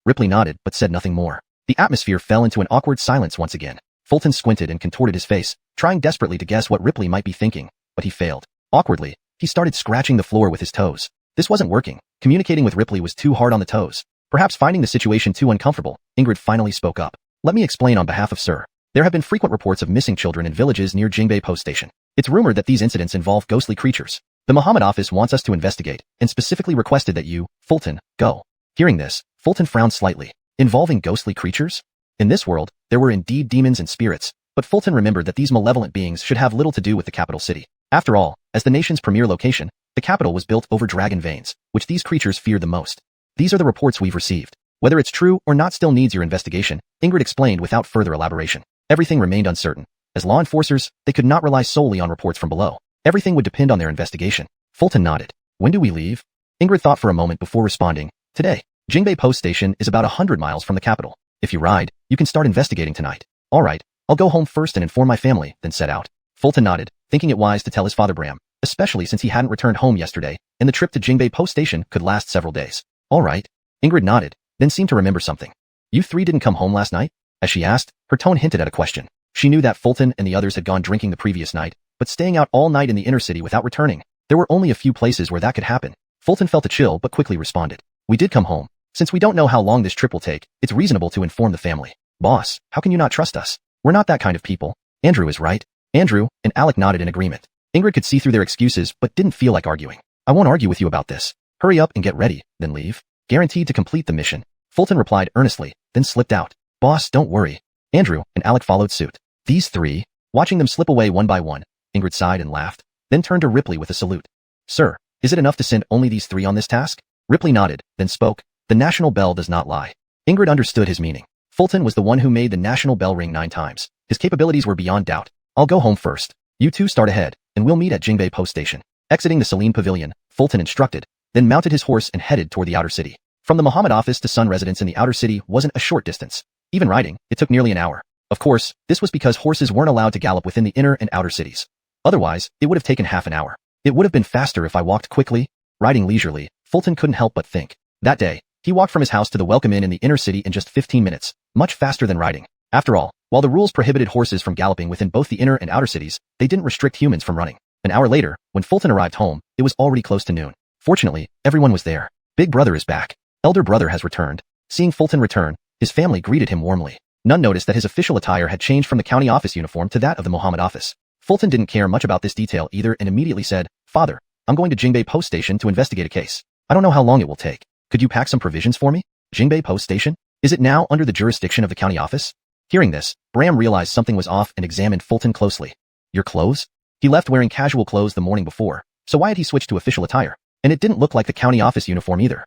Ripley nodded but said nothing more. The atmosphere fell into an awkward silence once again. Fulton squinted and contorted his face, trying desperately to guess what Ripley might be thinking, but he failed. Awkwardly, he started scratching the floor with his toes. This wasn't working. Communicating with Ripley was too hard on the toes. Perhaps finding the situation too uncomfortable, Ingrid finally spoke up. Let me explain on behalf of Sir. There have been frequent reports of missing children in villages near Jingbei Post Station. It's rumored that these incidents involve ghostly creatures. The Muhammad office wants us to investigate, and specifically requested that you, Fulton, go. Hearing this, Fulton frowned slightly. Involving ghostly creatures? In this world, there were indeed demons and spirits, but Fulton remembered that these malevolent beings should have little to do with the capital city. After all, as the nation's premier location, the capital was built over dragon veins, which these creatures feared the most. These are the reports we've received. Whether it's true or not still needs your investigation, Ingrid explained without further elaboration. Everything remained uncertain. As law enforcers, they could not rely solely on reports from below. Everything would depend on their investigation. Fulton nodded. When do we leave? Ingrid thought for a moment before responding. Today. Jingbei Post Station is about 100 miles from the capital. If you ride, you can start investigating tonight. All right, I'll go home first and inform my family, then set out. Fulton nodded, thinking it wise to tell his father Bram, especially since he hadn't returned home yesterday, and the trip to Jingbei Post Station could last several days. All right. Ingrid nodded, then seemed to remember something. You three didn't come home last night? As she asked, her tone hinted at a question. She knew that Fulton and the others had gone drinking the previous night, but staying out all night in the inner city without returning. There were only a few places where that could happen. Fulton felt a chill but quickly responded. We did come home. Since we don't know how long this trip will take, it's reasonable to inform the family. Boss, how can you not trust us? We're not that kind of people. Andrew is right. Andrew and Alec nodded in agreement. Ingrid could see through their excuses but didn't feel like arguing. I won't argue with you about this. Hurry up and get ready, then leave. Guaranteed to complete the mission. Fulton replied earnestly, then slipped out. Boss, don't worry. Andrew and Alec followed suit. These three, watching them slip away one by one, Ingrid sighed and laughed, then turned to Ripley with a salute. Sir, is it enough to send only these three on this task? Ripley nodded, then spoke. The national bell does not lie. Ingrid understood his meaning. Fulton was the one who made the national bell ring 9 times. His capabilities were beyond doubt. I'll go home first. You two start ahead, and we'll meet at Jingbei Post Station. Exiting the Celine Pavilion, Fulton instructed, then mounted his horse and headed toward the outer city. From the Muhammad office to Sun residence in the outer city wasn't a short distance. Even riding, it took nearly an hour. Of course, this was because horses weren't allowed to gallop within the inner and outer cities. Otherwise, it would have taken half an hour. It would have been faster if I walked quickly. Riding leisurely, Fulton couldn't help but think. That day, he walked from his house to the welcome inn in the inner city in just 15 minutes, much faster than riding. After all, while the rules prohibited horses from galloping within both the inner and outer cities, they didn't restrict humans from running. An hour later, when Fulton arrived home, it was already close to noon. Fortunately, everyone was there. Big brother is back. Elder brother has returned. Seeing Fulton return, his family greeted him warmly. None noticed that his official attire had changed from the county office uniform to that of the Muhammad office. Fulton didn't care much about this detail either and immediately said, Father, I'm going to Jingbei Post Station to investigate a case. I don't know how long it will take. Could you pack some provisions for me? Jingbei Post Station? Is it now under the jurisdiction of the county office? Hearing this, Bram realized something was off and examined Fulton closely. Your clothes? He left wearing casual clothes the morning before, so why had he switched to official attire? And it didn't look like the county office uniform either.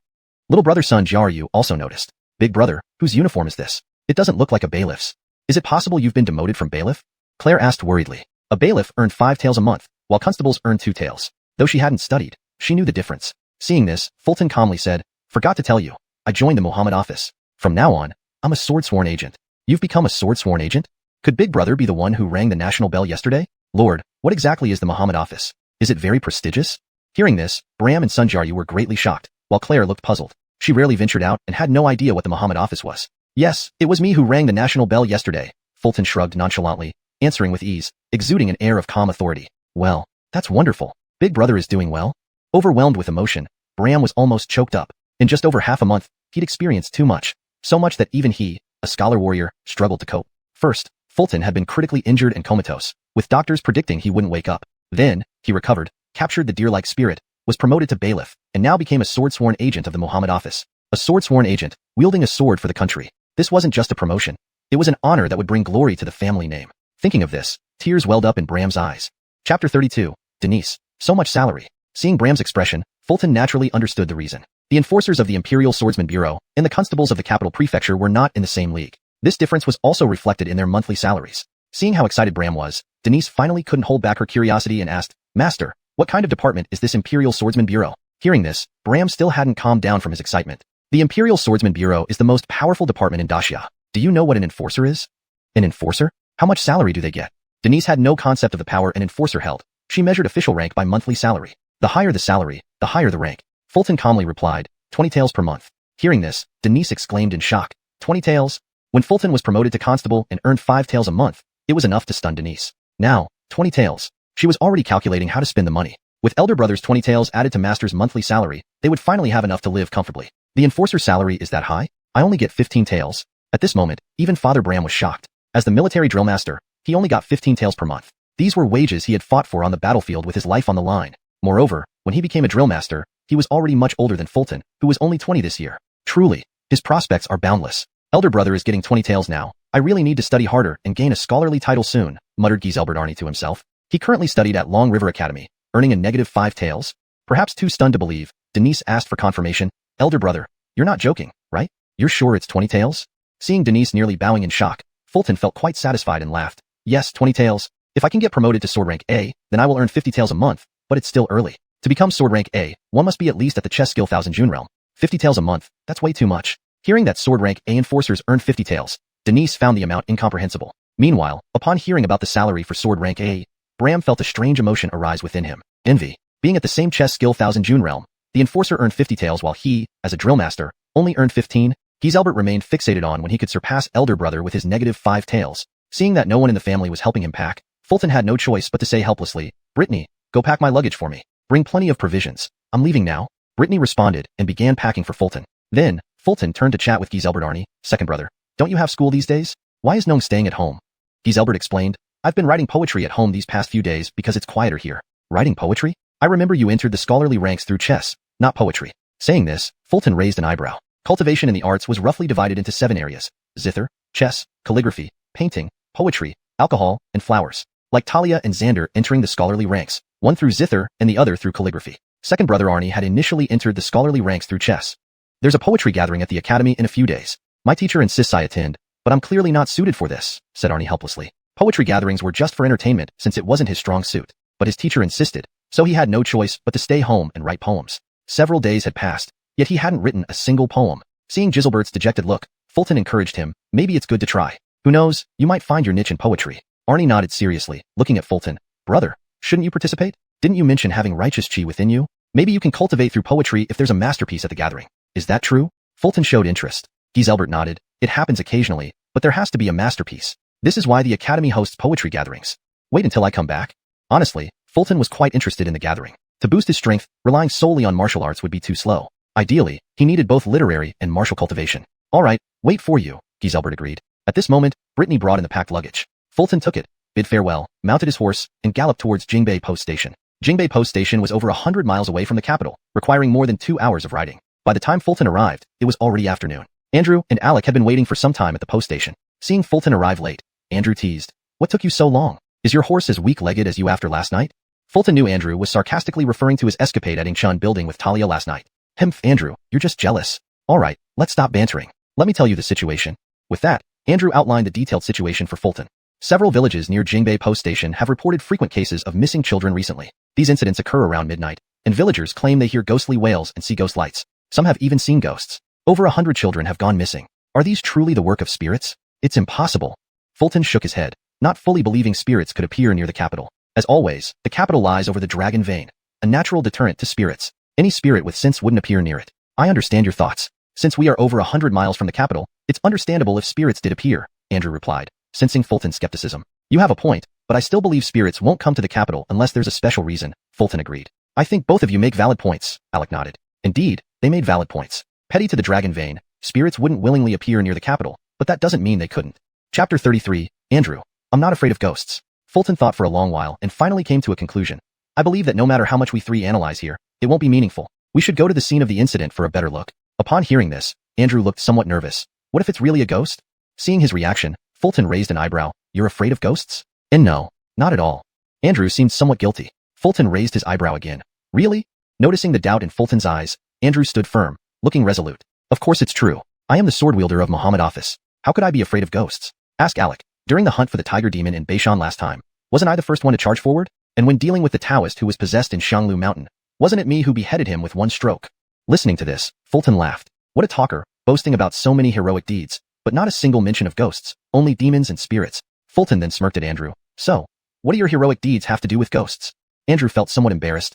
Little brother's son Jian also noticed. Big brother, whose uniform is this? It doesn't look like a bailiff's. Is it possible you've been demoted from bailiff? Claire asked worriedly. A bailiff earned 5 taels a month, while constables earned 2 taels. Though she hadn't studied, she knew the difference. Seeing this, Fulton calmly said, Forgot to tell you, I joined the Muhammad office. From now on, I'm a sword-sworn agent. You've become a sword-sworn agent? Could Big Brother be the one who rang the national bell yesterday? Lord, what exactly is the Muhammad office? Is it very prestigious? Hearing this, Bram and Sunjaryu were greatly shocked, while Claire looked puzzled. She rarely ventured out and had no idea what the Muhammad office was. Yes, it was me who rang the national bell yesterday, Fulton shrugged nonchalantly, answering with ease, exuding an air of calm authority. Well, that's wonderful. Big Brother is doing well? Overwhelmed with emotion, Bram was almost choked up. In just over half a month, he'd experienced too much. So much that even he, a scholar warrior, struggled to cope. First, Fulton had been critically injured and comatose, with doctors predicting he wouldn't wake up. Then, he recovered, captured the deer-like spirit, was promoted to bailiff, and now became a sword-sworn agent of the Muhammad office. A sword-sworn agent, wielding a sword for the country. This wasn't just a promotion. It was an honor that would bring glory to the family name. Thinking of this, tears welled up in Bram's eyes. Chapter 32, Denise. So much salary. Seeing Bram's expression, Fulton naturally understood the reason. The enforcers of the Imperial Swordsman Bureau and the constables of the capital prefecture were not in the same league. This difference was also reflected in their monthly salaries. Seeing how excited Bram was, Denise finally couldn't hold back her curiosity and asked, Master, what kind of department is this Imperial Swordsman Bureau? Hearing this, Bram still hadn't calmed down from his excitement. The Imperial Swordsman Bureau is the most powerful department in Dacia. Do you know what an enforcer is? An enforcer? How much salary do they get? Denise had no concept of the power an enforcer held. She measured official rank by monthly salary. The higher the salary, the higher the rank. Fulton calmly replied, 20 taels per month. Hearing this, Denise exclaimed in shock. 20 taels? When Fulton was promoted to constable and earned 5 taels a month, it was enough to stun Denise. Now, 20 taels. She was already calculating how to spend the money. With elder brother's 20 taels added to master's monthly salary, they would finally have enough to live comfortably. The enforcer's salary is that high? I only get 15 taels. At this moment, even Father Bram was shocked. As the military drill master, he only got 15 taels per month. These were wages he had fought for on the battlefield with his life on the line. Moreover, when he became a drill master, he was already much older than Fulton, who was only 20 this year. Truly, his prospects are boundless. Elder brother is getting 20 taels now. I really need to study harder and gain a scholarly title soon, muttered Giselbert Arnie to himself. He currently studied at Long River Academy, earning a -5 taels. Perhaps too stunned to believe, Denise asked for confirmation. Elder brother, you're not joking, right? You're sure it's 20 taels? Seeing Denise nearly bowing in shock, Fulton felt quite satisfied and laughed. Yes, 20 taels. If I can get promoted to sword rank A, then I will earn 50 taels a month, but it's still early. To become sword rank A, one must be at least at the chess skill 1000 June realm. 50 taels a month, that's way too much. Hearing that sword rank A enforcers earn 50 taels, Denise found the amount incomprehensible. Meanwhile, upon hearing about the salary for sword rank A, Bram felt a strange emotion arise within him. Envy. Being at the same chess skill 1000 June realm, the enforcer earned 50 taels while he, as a drill master, only earned 15. Giselbert remained fixated on when he could surpass elder brother with his -5 taels. Seeing that no one in the family was helping him pack, Fulton had no choice but to say helplessly, Brittany, go pack my luggage for me. Bring plenty of provisions. I'm leaving now. Brittany responded and began packing for Fulton. Then, Fulton turned to chat with Giselbert Arnie, second brother. Don't you have school these days? Why is Nong staying at home? Giselbert explained, I've been writing poetry at home these past few days because it's quieter here. Writing poetry? I remember you entered the scholarly ranks through chess, not poetry. Saying this, Fulton raised an eyebrow. Cultivation in the arts was roughly divided into 7 areas: zither, chess, calligraphy, painting, poetry, alcohol, and flowers. Like Talia and Xander entering the scholarly ranks, one through zither and the other through calligraphy. Second brother Arnie had initially entered the scholarly ranks through chess. There's a poetry gathering at the academy in a few days. My teacher insists I attend, but I'm clearly not suited for this, said Arnie helplessly. Poetry gatherings were just for entertainment since it wasn't his strong suit, but his teacher insisted, so he had no choice but to stay home and write poems. Several days had passed, yet he hadn't written a single poem. Seeing Giselbert's dejected look, Fulton encouraged him, maybe it's good to try. Who knows, you might find your niche in poetry. Arnie nodded seriously, looking at Fulton. Brother, shouldn't you participate? Didn't you mention having righteous chi within you? Maybe you can cultivate through poetry if there's a masterpiece at the gathering. Is that true? Fulton showed interest. Giselbert nodded. It happens occasionally, but there has to be a masterpiece. This is why the academy hosts poetry gatherings. Wait until I come back. Honestly, Fulton was quite interested in the gathering. To boost his strength, relying solely on martial arts would be too slow. Ideally, he needed both literary and martial cultivation. All right, wait for you, Giselbert agreed. At this moment, Brittany brought in the packed luggage. Fulton took it, bid farewell, mounted his horse, and galloped towards Jingbei Post Station. Jingbei Post Station was over 100 miles away from the capital, requiring more than 2 hours of riding. By the time Fulton arrived, it was already afternoon. Andrew and Alec had been waiting for some time at the post station. Seeing Fulton arrive late, Andrew teased, "What took you so long? Is your horse as weak-legged as you after last night?" Fulton knew Andrew was sarcastically referring to his escapade at Ingchun building with Talia last night. Hemph, Andrew, you're just jealous. All right, let's stop bantering. Let me tell you the situation. With that, Andrew outlined the detailed situation for Fulton. Several villages near Jingbei Post Station have reported frequent cases of missing children recently. These incidents occur around midnight, and villagers claim they hear ghostly wails and see ghost lights. Some have even seen ghosts. Over 100 children have gone missing. Are these truly the work of spirits? It's impossible. Fulton shook his head, not fully believing spirits could appear near the capital. As always, the capital lies over the Dragon Vein, a natural deterrent to spirits. Any spirit with sense wouldn't appear near it. I understand your thoughts. Since we are over 100 miles from the capital, it's understandable if spirits did appear, Andrew replied, sensing Fulton's skepticism. You have a point, but I still believe spirits won't come to the capital unless there's a special reason, Fulton agreed. I think both of you make valid points, Alec nodded. Indeed, they made valid points. Petty to the Dragon Vein, spirits wouldn't willingly appear near the capital, but that doesn't mean they couldn't. Chapter 33, Andrew. I'm not afraid of ghosts. Fulton thought for a long while and finally came to a conclusion. I believe that no matter how much we three analyze here, it won't be meaningful. We should go to the scene of the incident for a better look. Upon hearing this, Andrew looked somewhat nervous. What if it's really a ghost? Seeing his reaction, Fulton raised an eyebrow. You're afraid of ghosts? And no, not at all. Andrew seemed somewhat guilty. Fulton raised his eyebrow again. Really? Noticing the doubt in Fulton's eyes, Andrew stood firm, looking resolute. Of course it's true. I am the sword wielder of Muhammad Office. How could I be afraid of ghosts? Ask Alec. During the hunt for the tiger demon in Beishan last time, wasn't I the first one to charge forward? And when dealing with the Taoist who was possessed in Xianglu Mountain, wasn't it me who beheaded him with one stroke? Listening to this, Fulton laughed. What a talker, boasting about so many heroic deeds, but not a single mention of ghosts, only demons and spirits. Fulton then smirked at Andrew. So, what do your heroic deeds have to do with ghosts? Andrew felt somewhat embarrassed.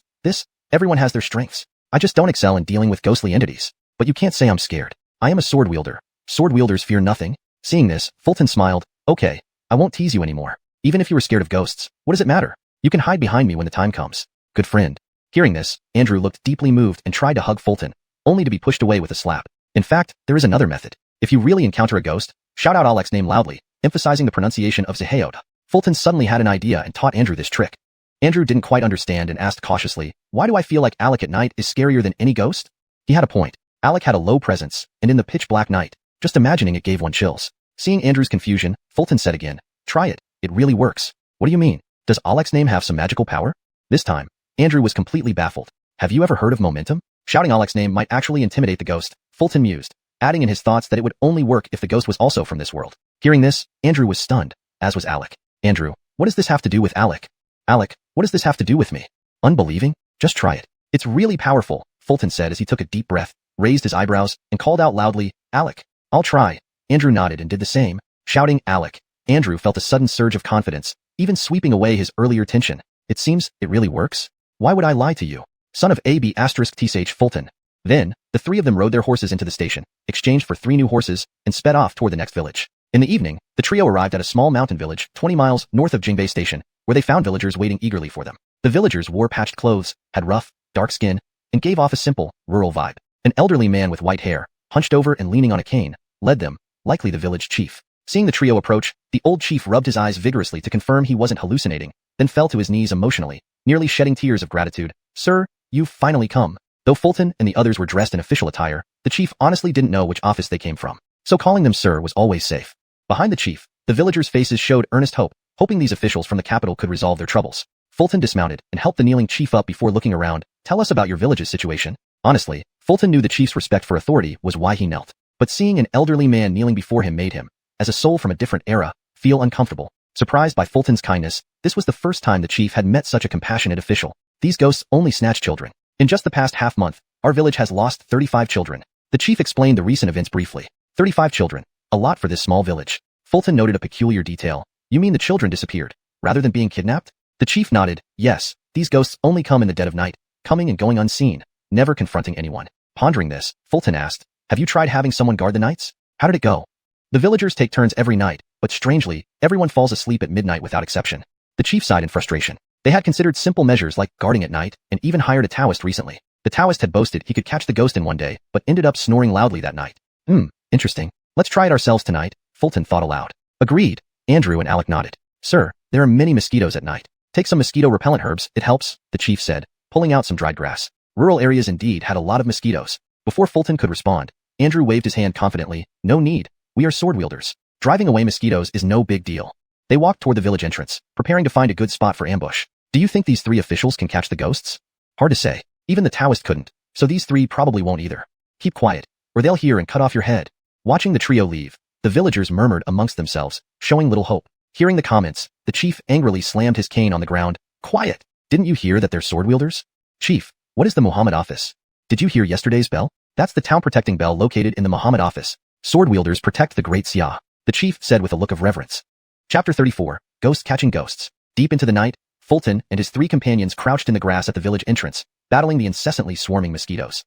Everyone has their strengths. I just don't excel in dealing with ghostly entities. But you can't say I'm scared. I am a sword wielder. Sword wielders fear nothing. Seeing this, Fulton smiled. Okay, I won't tease you anymore. Even if you were scared of ghosts, what does it matter? You can hide behind me when the time comes. Good friend. Hearing this, Andrew looked deeply moved and tried to hug Fulton, only to be pushed away with a slap. In fact, there is another method. If you really encounter a ghost, shout out Alek's name loudly, emphasizing the pronunciation of Zeheod. Fulton suddenly had an idea and taught Andrew this trick. Andrew didn't quite understand and asked cautiously, why do I feel like Alek at night is scarier than any ghost? He had a point. Alek had a low presence, and in the pitch black night, just imagining it gave one chills. Seeing Andrew's confusion, Fulton said again, try it, it really works. What do you mean? Does Alek's name have some magical power? This time, Andrew was completely baffled. Have you ever heard of momentum? Shouting Alek's name might actually intimidate the ghost, Fulton mused, adding in his thoughts that it would only work if the ghost was also from this world. Hearing this, Andrew was stunned, as was Alek. Andrew, what does this have to do with Alek? Alek, what does this have to do with me? Unbelieving? Just try it. It's really powerful, Fulton said as he took a deep breath, raised his eyebrows, and called out loudly, Alek. I'll try. Andrew nodded and did the same, shouting Alek. Andrew felt a sudden surge of confidence, even sweeping away his earlier tension. It seems it really works? Why would I lie to you? Son of AB *TSH Fulton. Then, the three of them rode their horses into the station, exchanged for 3 new horses, and sped off toward the next village. In the evening, the trio arrived at a small mountain village 20 miles north of Jingbei Station, where they found villagers waiting eagerly for them. The villagers wore patched clothes, had rough, dark skin, and gave off a simple, rural vibe. An elderly man with white hair, hunched over and leaning on a cane, led them, likely the village chief. Seeing the trio approach, the old chief rubbed his eyes vigorously to confirm he wasn't hallucinating, then fell to his knees emotionally, nearly shedding tears of gratitude. Sir, you've finally come. Though Fulton and the others were dressed in official attire, the chief honestly didn't know which office they came from, so calling them sir was always safe. Behind the chief, the villagers' faces showed earnest hope, hoping these officials from the capital could resolve their troubles. Fulton dismounted and helped the kneeling chief up before looking around. Tell us about your village's situation. Honestly, Fulton knew the chief's respect for authority was why he knelt, but seeing an elderly man kneeling before him made him, as a soul from a different era, feel uncomfortable. Surprised by Fulton's kindness, this was the first time the chief had met such a compassionate official. These ghosts only snatch children. In just the past half-month, our village has lost 35 children. The chief explained the recent events briefly. 35 children. A lot for this small village. Fulton noted a peculiar detail. You mean the children disappeared, rather than being kidnapped? The chief nodded. Yes, these ghosts only come in the dead of night, coming and going unseen, never confronting anyone. Pondering this, Fulton asked, have you tried having someone guard the nights? How did it go? The villagers take turns every night, but strangely, everyone falls asleep at midnight without exception. The chief sighed in frustration. They had considered simple measures like guarding at night, and even hired a Taoist recently. The Taoist had boasted he could catch the ghost in one day, but ended up snoring loudly that night. Interesting. Let's try it ourselves tonight, Fulton thought aloud. Agreed. Andrew and Alek nodded. Sir, there are many mosquitoes at night. Take some mosquito repellent herbs, it helps, the chief said, pulling out some dried grass. Rural areas indeed had a lot of mosquitoes. Before Fulton could respond, Andrew waved his hand confidently. No need. We are sword wielders. Driving away mosquitoes is no big deal. They walked toward the village entrance, preparing to find a good spot for ambush. Do you think these 3 officials can catch the ghosts? Hard to say. Even the Taoist couldn't, so these 3 probably won't either. Keep quiet, or they'll hear and cut off your head. Watching the trio leave, the villagers murmured amongst themselves, showing little hope. Hearing the comments, the chief angrily slammed his cane on the ground. Quiet! Didn't you hear that they're sword wielders? Chief, what is the Muhammad office? Did you hear yesterday's bell? That's the town protecting bell located in the Muhammad office. Sword wielders protect the great Xia, the chief said with a look of reverence. Chapter 34, Ghosts Catching Ghosts. Deep into the night, Fulton and his 3 companions crouched in the grass at the village entrance, battling the incessantly swarming mosquitoes.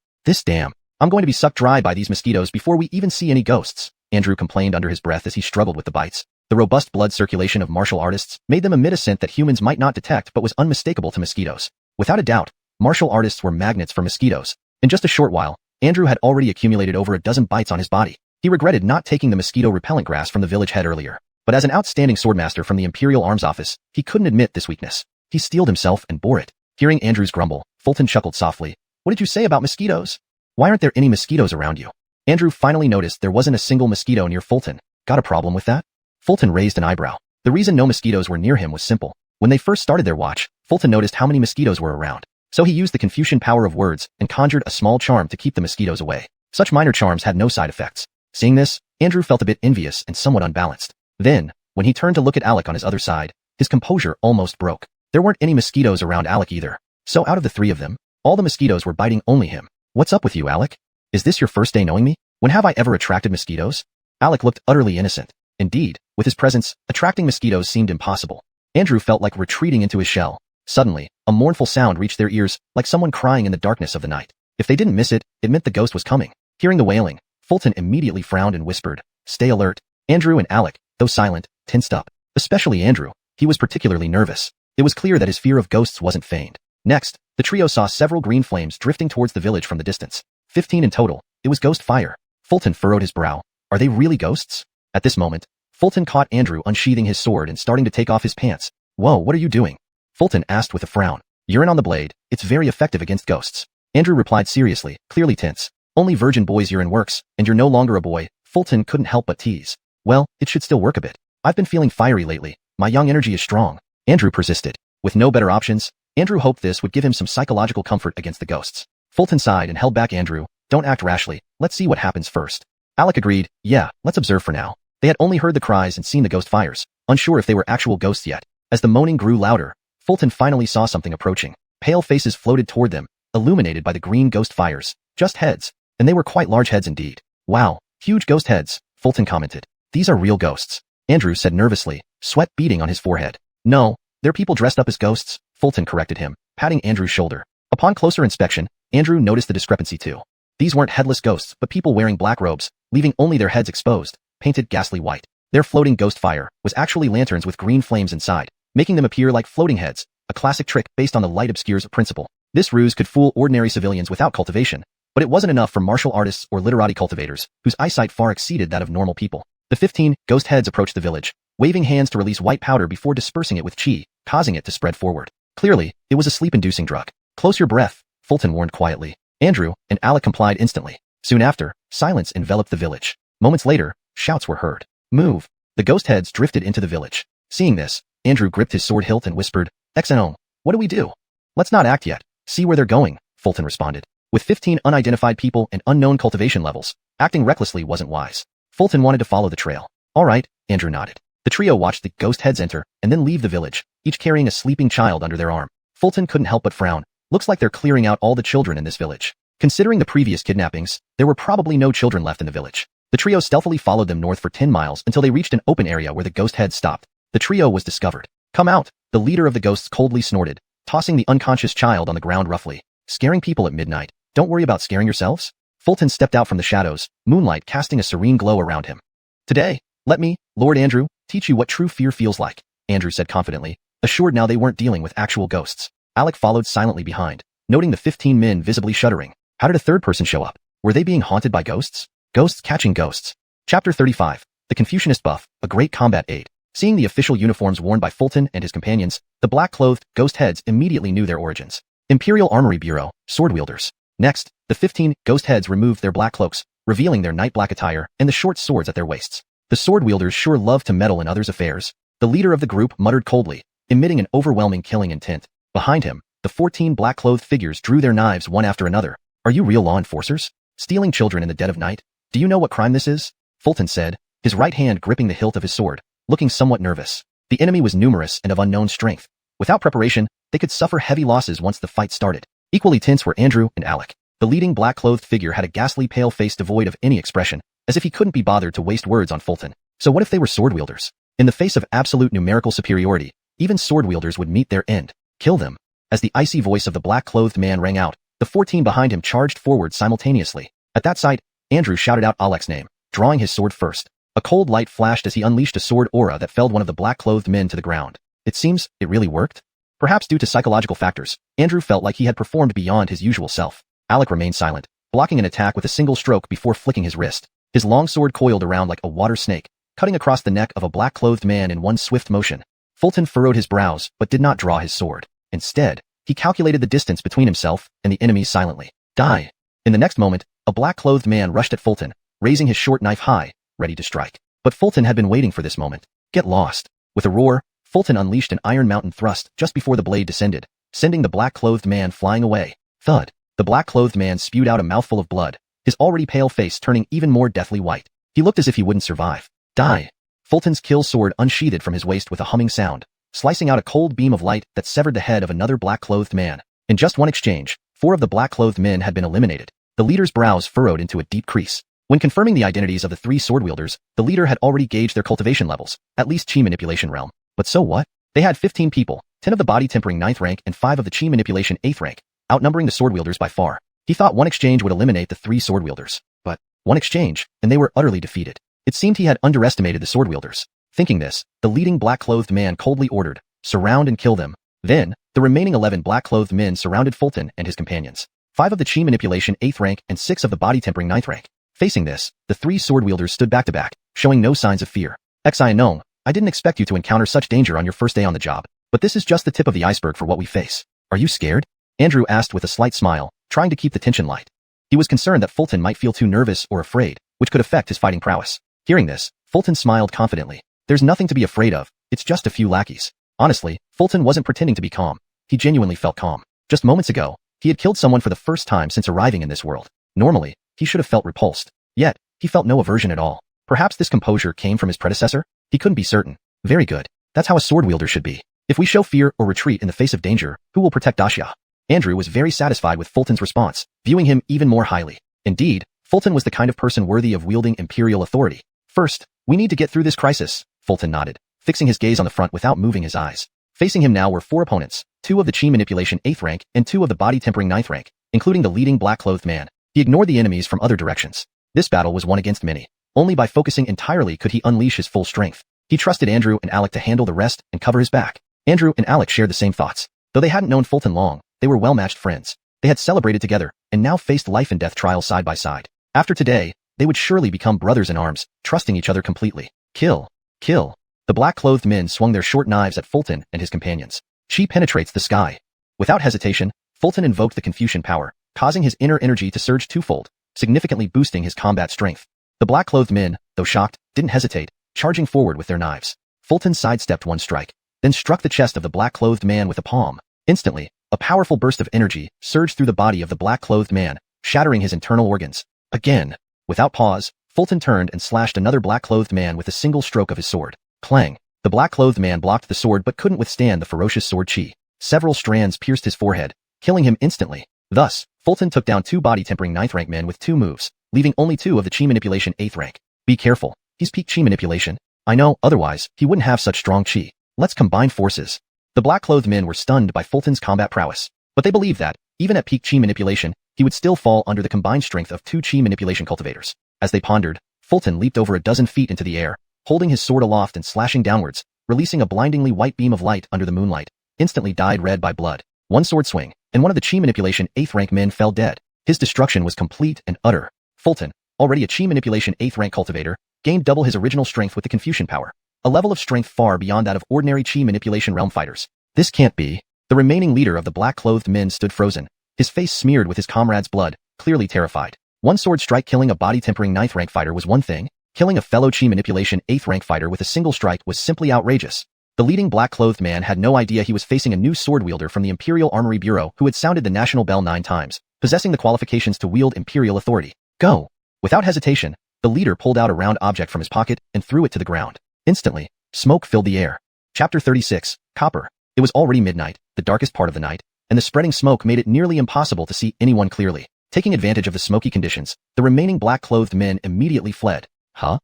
I'm going to be sucked dry by these mosquitoes before we even see any ghosts, Andrew complained under his breath as he struggled with the bites. The robust blood circulation of martial artists made them emit a scent that humans might not detect but was unmistakable to mosquitoes. Without a doubt, martial artists were magnets for mosquitoes. In just a short while, Andrew had already accumulated over a dozen bites on his body. He regretted not taking the mosquito repellent grass from the village head earlier, but as an outstanding swordmaster from the Imperial Arms Office, he couldn't admit this weakness. He steeled himself and bore it. Hearing Andrew's grumble, Fulton chuckled softly. What did you say about mosquitoes? Why aren't there any mosquitoes around you? Andrew finally noticed there wasn't a single mosquito near Fulton. Got a problem with that? Fulton raised an eyebrow. The reason no mosquitoes were near him was simple. When they first started their watch, Fulton noticed how many mosquitoes were around. So he used the Confucian power of words and conjured a small charm to keep the mosquitoes away. Such minor charms had no side effects. Seeing this, Andrew felt a bit envious and somewhat unbalanced. Then, when he turned to look at Alek on his other side, his composure almost broke. There weren't any mosquitoes around Alek either. So out of the 3 of them, all the mosquitoes were biting only him. What's up with you, Alek? Is this your first day knowing me? When have I ever attracted mosquitoes? Alek looked utterly innocent. Indeed, with his presence, attracting mosquitoes seemed impossible. Andrew felt like retreating into his shell. Suddenly, a mournful sound reached their ears, like someone crying in the darkness of the night. If they didn't miss it, it meant the ghost was coming. Hearing the wailing, Fulton immediately frowned and whispered, "Stay alert." Andrew and Alec, though silent, tensed up. Especially Andrew. He was particularly nervous. It was clear that his fear of ghosts wasn't feigned. Next, the trio saw several green flames drifting towards the village from the distance. 15 in total. It was ghost fire. Fulton furrowed his brow. Are they really ghosts? At this moment, Fulton caught Andrew unsheathing his sword and starting to take off his pants. Whoa, what are you doing? Fulton asked with a frown. Urine on the blade. It's very effective against ghosts. Andrew replied seriously, clearly tense. Only virgin boys' urine works, and you're no longer a boy. Fulton couldn't help but tease. Well, it should still work a bit. I've been feeling fiery lately. My young energy is strong. Andrew persisted. With no better options, Andrew hoped this would give him some psychological comfort against the ghosts. Fulton sighed and held back Andrew. Don't act rashly. Let's see what happens first. Alec agreed. Yeah, let's observe for now. They had only heard the cries and seen the ghost fires, unsure if they were actual ghosts yet. As the moaning grew louder, Fulton finally saw something approaching. Pale faces floated toward them, illuminated by the green ghost fires. Just heads. And they were quite large heads indeed. Wow, huge ghost heads, Fulton commented. These are real ghosts. Andrew said nervously, sweat beading on his forehead. No, they're people dressed up as ghosts, Fulton corrected him, patting Andrew's shoulder. Upon closer inspection, Andrew noticed the discrepancy too. These weren't headless ghosts, but people wearing black robes, leaving only their heads exposed, painted ghastly white. Their floating ghost fire was actually lanterns with green flames inside, making them appear like floating heads, a classic trick based on the light obscures principle. This ruse could fool ordinary civilians without cultivation, but it wasn't enough for martial artists or literati cultivators, whose eyesight far exceeded that of normal people. The 15 ghost heads approached the village, waving hands to release white powder before dispersing it with chi, causing it to spread forward. Clearly, it was a sleep-inducing drug. Close your breath, Fulton warned quietly. Andrew and Alec complied instantly. Soon after, silence enveloped the village. Moments later, shouts were heard. Move! The ghost heads drifted into the village. Seeing this, Andrew gripped his sword hilt and whispered, XNO, what do we do? Let's not act yet. See where they're going, Fulton responded. With 15 unidentified people and unknown cultivation levels, acting recklessly wasn't wise. Fulton wanted to follow the trail. All right, Andrew nodded. The trio watched the ghost heads enter and then leave the village, each carrying a sleeping child under their arm. Fulton couldn't help but frown. Looks like they're clearing out all the children in this village. Considering the previous kidnappings, there were probably no children left in the village. The trio stealthily followed them north for 10 miles until they reached an open area where the ghost heads stopped. The trio was discovered. Come out, the leader of the ghosts coldly snorted, tossing the unconscious child on the ground roughly. Scaring people at midnight. Don't worry about scaring yourselves. Fulton stepped out from the shadows, moonlight casting a serene glow around him. Today, let me, Lord Andrew, teach you what true fear feels like, Andrew said confidently, assured now they weren't dealing with actual ghosts. Alec followed silently behind, noting the 15 men visibly shuddering. How did a third person show up? Were they being haunted by ghosts? Ghosts catching ghosts. Chapter 35. The Confucianist Buff, a great combat aid. Seeing the official uniforms worn by Fulton and his companions, the black-clothed ghost heads immediately knew their origins. Imperial Armory Bureau, sword wielders. Next, the 15 ghost heads removed their black cloaks, revealing their night black attire and the short swords at their waists. The sword wielders sure love to meddle in others' affairs. The leader of the group muttered coldly, emitting an overwhelming killing intent. Behind him, the 14 black-clothed figures drew their knives one after another. Are you real law enforcers? Stealing children in the dead of night? Do you know what crime this is? Fulton said, his right hand gripping the hilt of his sword, looking somewhat nervous. The enemy was numerous and of unknown strength. Without preparation, they could suffer heavy losses once the fight started. Equally tense were Andrew and Alec. The leading black-clothed figure had a ghastly pale face devoid of any expression, as if he couldn't be bothered to waste words on Fulton. So what if they were sword wielders? In the face of absolute numerical superiority, even sword wielders would meet their end. Kill them. As the icy voice of the black-clothed man rang out, the 14 behind him charged forward simultaneously. At that sight, Andrew shouted out Alec's name, drawing his sword first. A cold light flashed as he unleashed a sword aura that felled one of the black-clothed men to the ground. It seems it really worked. Perhaps due to psychological factors, Andrew felt like he had performed beyond his usual self. Alec remained silent, blocking an attack with a single stroke before flicking his wrist. His long sword coiled around like a water snake, cutting across the neck of a black-clothed man in one swift motion. Fulton furrowed his brows but did not draw his sword. Instead, he calculated the distance between himself and the enemy silently. Die! In the next moment, a black-clothed man rushed at Fulton, raising his short knife high, ready to strike. But Fulton had been waiting for this moment. Get lost. With a roar, Fulton unleashed an Iron Mountain thrust just before the blade descended, sending the black-clothed man flying away. Thud. The black-clothed man spewed out a mouthful of blood, his already pale face turning even more deathly white. He looked as if he wouldn't survive. Die. Fulton's kill sword unsheathed from his waist with a humming sound, slicing out a cold beam of light that severed the head of another black-clothed man. In just one exchange, 4 of the black-clothed men had been eliminated. The leader's brows furrowed into a deep crease. When confirming the identities of the 3 sword wielders, the leader had already gauged their cultivation levels, at least chi manipulation realm. But so what? They had 15 people, 10 of the body tempering 9th rank and 5 of the chi manipulation 8th rank, outnumbering the sword wielders by far. He thought one exchange would eliminate the 3 sword wielders. But one exchange, and they were utterly defeated. It seemed he had underestimated the sword wielders. Thinking this, the leading black-clothed man coldly ordered, "Surround and kill them." Then, the remaining 11 black-clothed men surrounded Fulton and his companions. 5 of the chi manipulation 8th rank and 6 of the body tempering 9th rank. Facing this, the 3 sword wielders stood back to back, showing no signs of fear. "Xianong, I didn't expect you to encounter such danger on your first day on the job, but this is just the tip of the iceberg for what we face. Are you scared?" Andrew asked with a slight smile, trying to keep the tension light. He was concerned that Fulton might feel too nervous or afraid, which could affect his fighting prowess. Hearing this, Fulton smiled confidently. "There's nothing to be afraid of, it's just a few lackeys." Honestly, Fulton wasn't pretending to be calm. He genuinely felt calm. Just moments ago, he had killed someone for the first time since arriving in this world. Normally, he should have felt repulsed. Yet, he felt no aversion at all. Perhaps this composure came from his predecessor? He couldn't be certain. Very good. That's how a sword wielder should be. If we show fear or retreat in the face of danger, who will protect Daxia? Andrew was very satisfied with Fulton's response, viewing him even more highly. Indeed, Fulton was the kind of person worthy of wielding imperial authority. "First, we need to get through this crisis," Fulton nodded, fixing his gaze on the front without moving his eyes. Facing him now were 4 opponents, 2 of the chi manipulation 8th rank and 2 of the body tempering 9th rank, including the leading black-clothed man. He ignored the enemies from other directions. This battle was one against many. Only by focusing entirely could he unleash his full strength. He trusted Andrew and Alec to handle the rest and cover his back. Andrew and Alec shared the same thoughts. Though they hadn't known Fulton long, they were well-matched friends. They had celebrated together and now faced life and death trials side by side. After today, they would surely become brothers in arms, trusting each other completely. Kill. Kill. The black-clothed men swung their short knives at Fulton and his companions. Chi penetrates the sky. Without hesitation, Fulton invoked the Confucian power, causing his inner energy to surge twofold, significantly boosting his combat strength. The black-clothed men, though shocked, didn't hesitate, charging forward with their knives. Fulton sidestepped one strike, then struck the chest of the black-clothed man with a palm. Instantly, a powerful burst of energy surged through the body of the black-clothed man, shattering his internal organs. Again, without pause, Fulton turned and slashed another black-clothed man with a single stroke of his sword. Clang! The black-clothed man blocked the sword but couldn't withstand the ferocious sword chi. Several strands pierced his forehead, killing him instantly. Thus, Fulton took down 2 body-tempering 9th rank men with 2 moves, leaving only 2 of the chi manipulation 8th rank. Be careful, he's peak chi manipulation. I know, otherwise, he wouldn't have such strong chi. Let's combine forces. The black-clothed men were stunned by Fulton's combat prowess, but they believed that, even at peak chi manipulation, he would still fall under the combined strength of 2 chi manipulation cultivators. As they pondered, Fulton leaped over a dozen feet into the air, holding his sword aloft and slashing downwards, releasing a blindingly white beam of light under the moonlight, instantly dyed red by blood. One sword swing, and one of the chi manipulation 8th rank men fell dead. His destruction was complete and utter. Fulton, already a chi manipulation 8th rank cultivator, gained double his original strength with the Confucian power, a level of strength far beyond that of ordinary chi manipulation realm fighters. This can't be. The remaining leader of the black-clothed men stood frozen, his face smeared with his comrade's blood, clearly terrified. One sword strike killing a body-tempering 9th rank fighter was one thing, killing a fellow chi manipulation 8th rank fighter with a single strike was simply outrageous. The leading black-clothed man had no idea he was facing a new sword wielder from the Imperial Armory Bureau who had sounded the national bell 9 times, possessing the qualifications to wield imperial authority. Go! Without hesitation, the leader pulled out a round object from his pocket and threw it to the ground. Instantly, smoke filled the air. Chapter 36, Copper. It was already midnight, the darkest part of the night, and the spreading smoke made it nearly impossible to see anyone clearly. Taking advantage of the smoky conditions, the remaining black-clothed men immediately fled. Huh?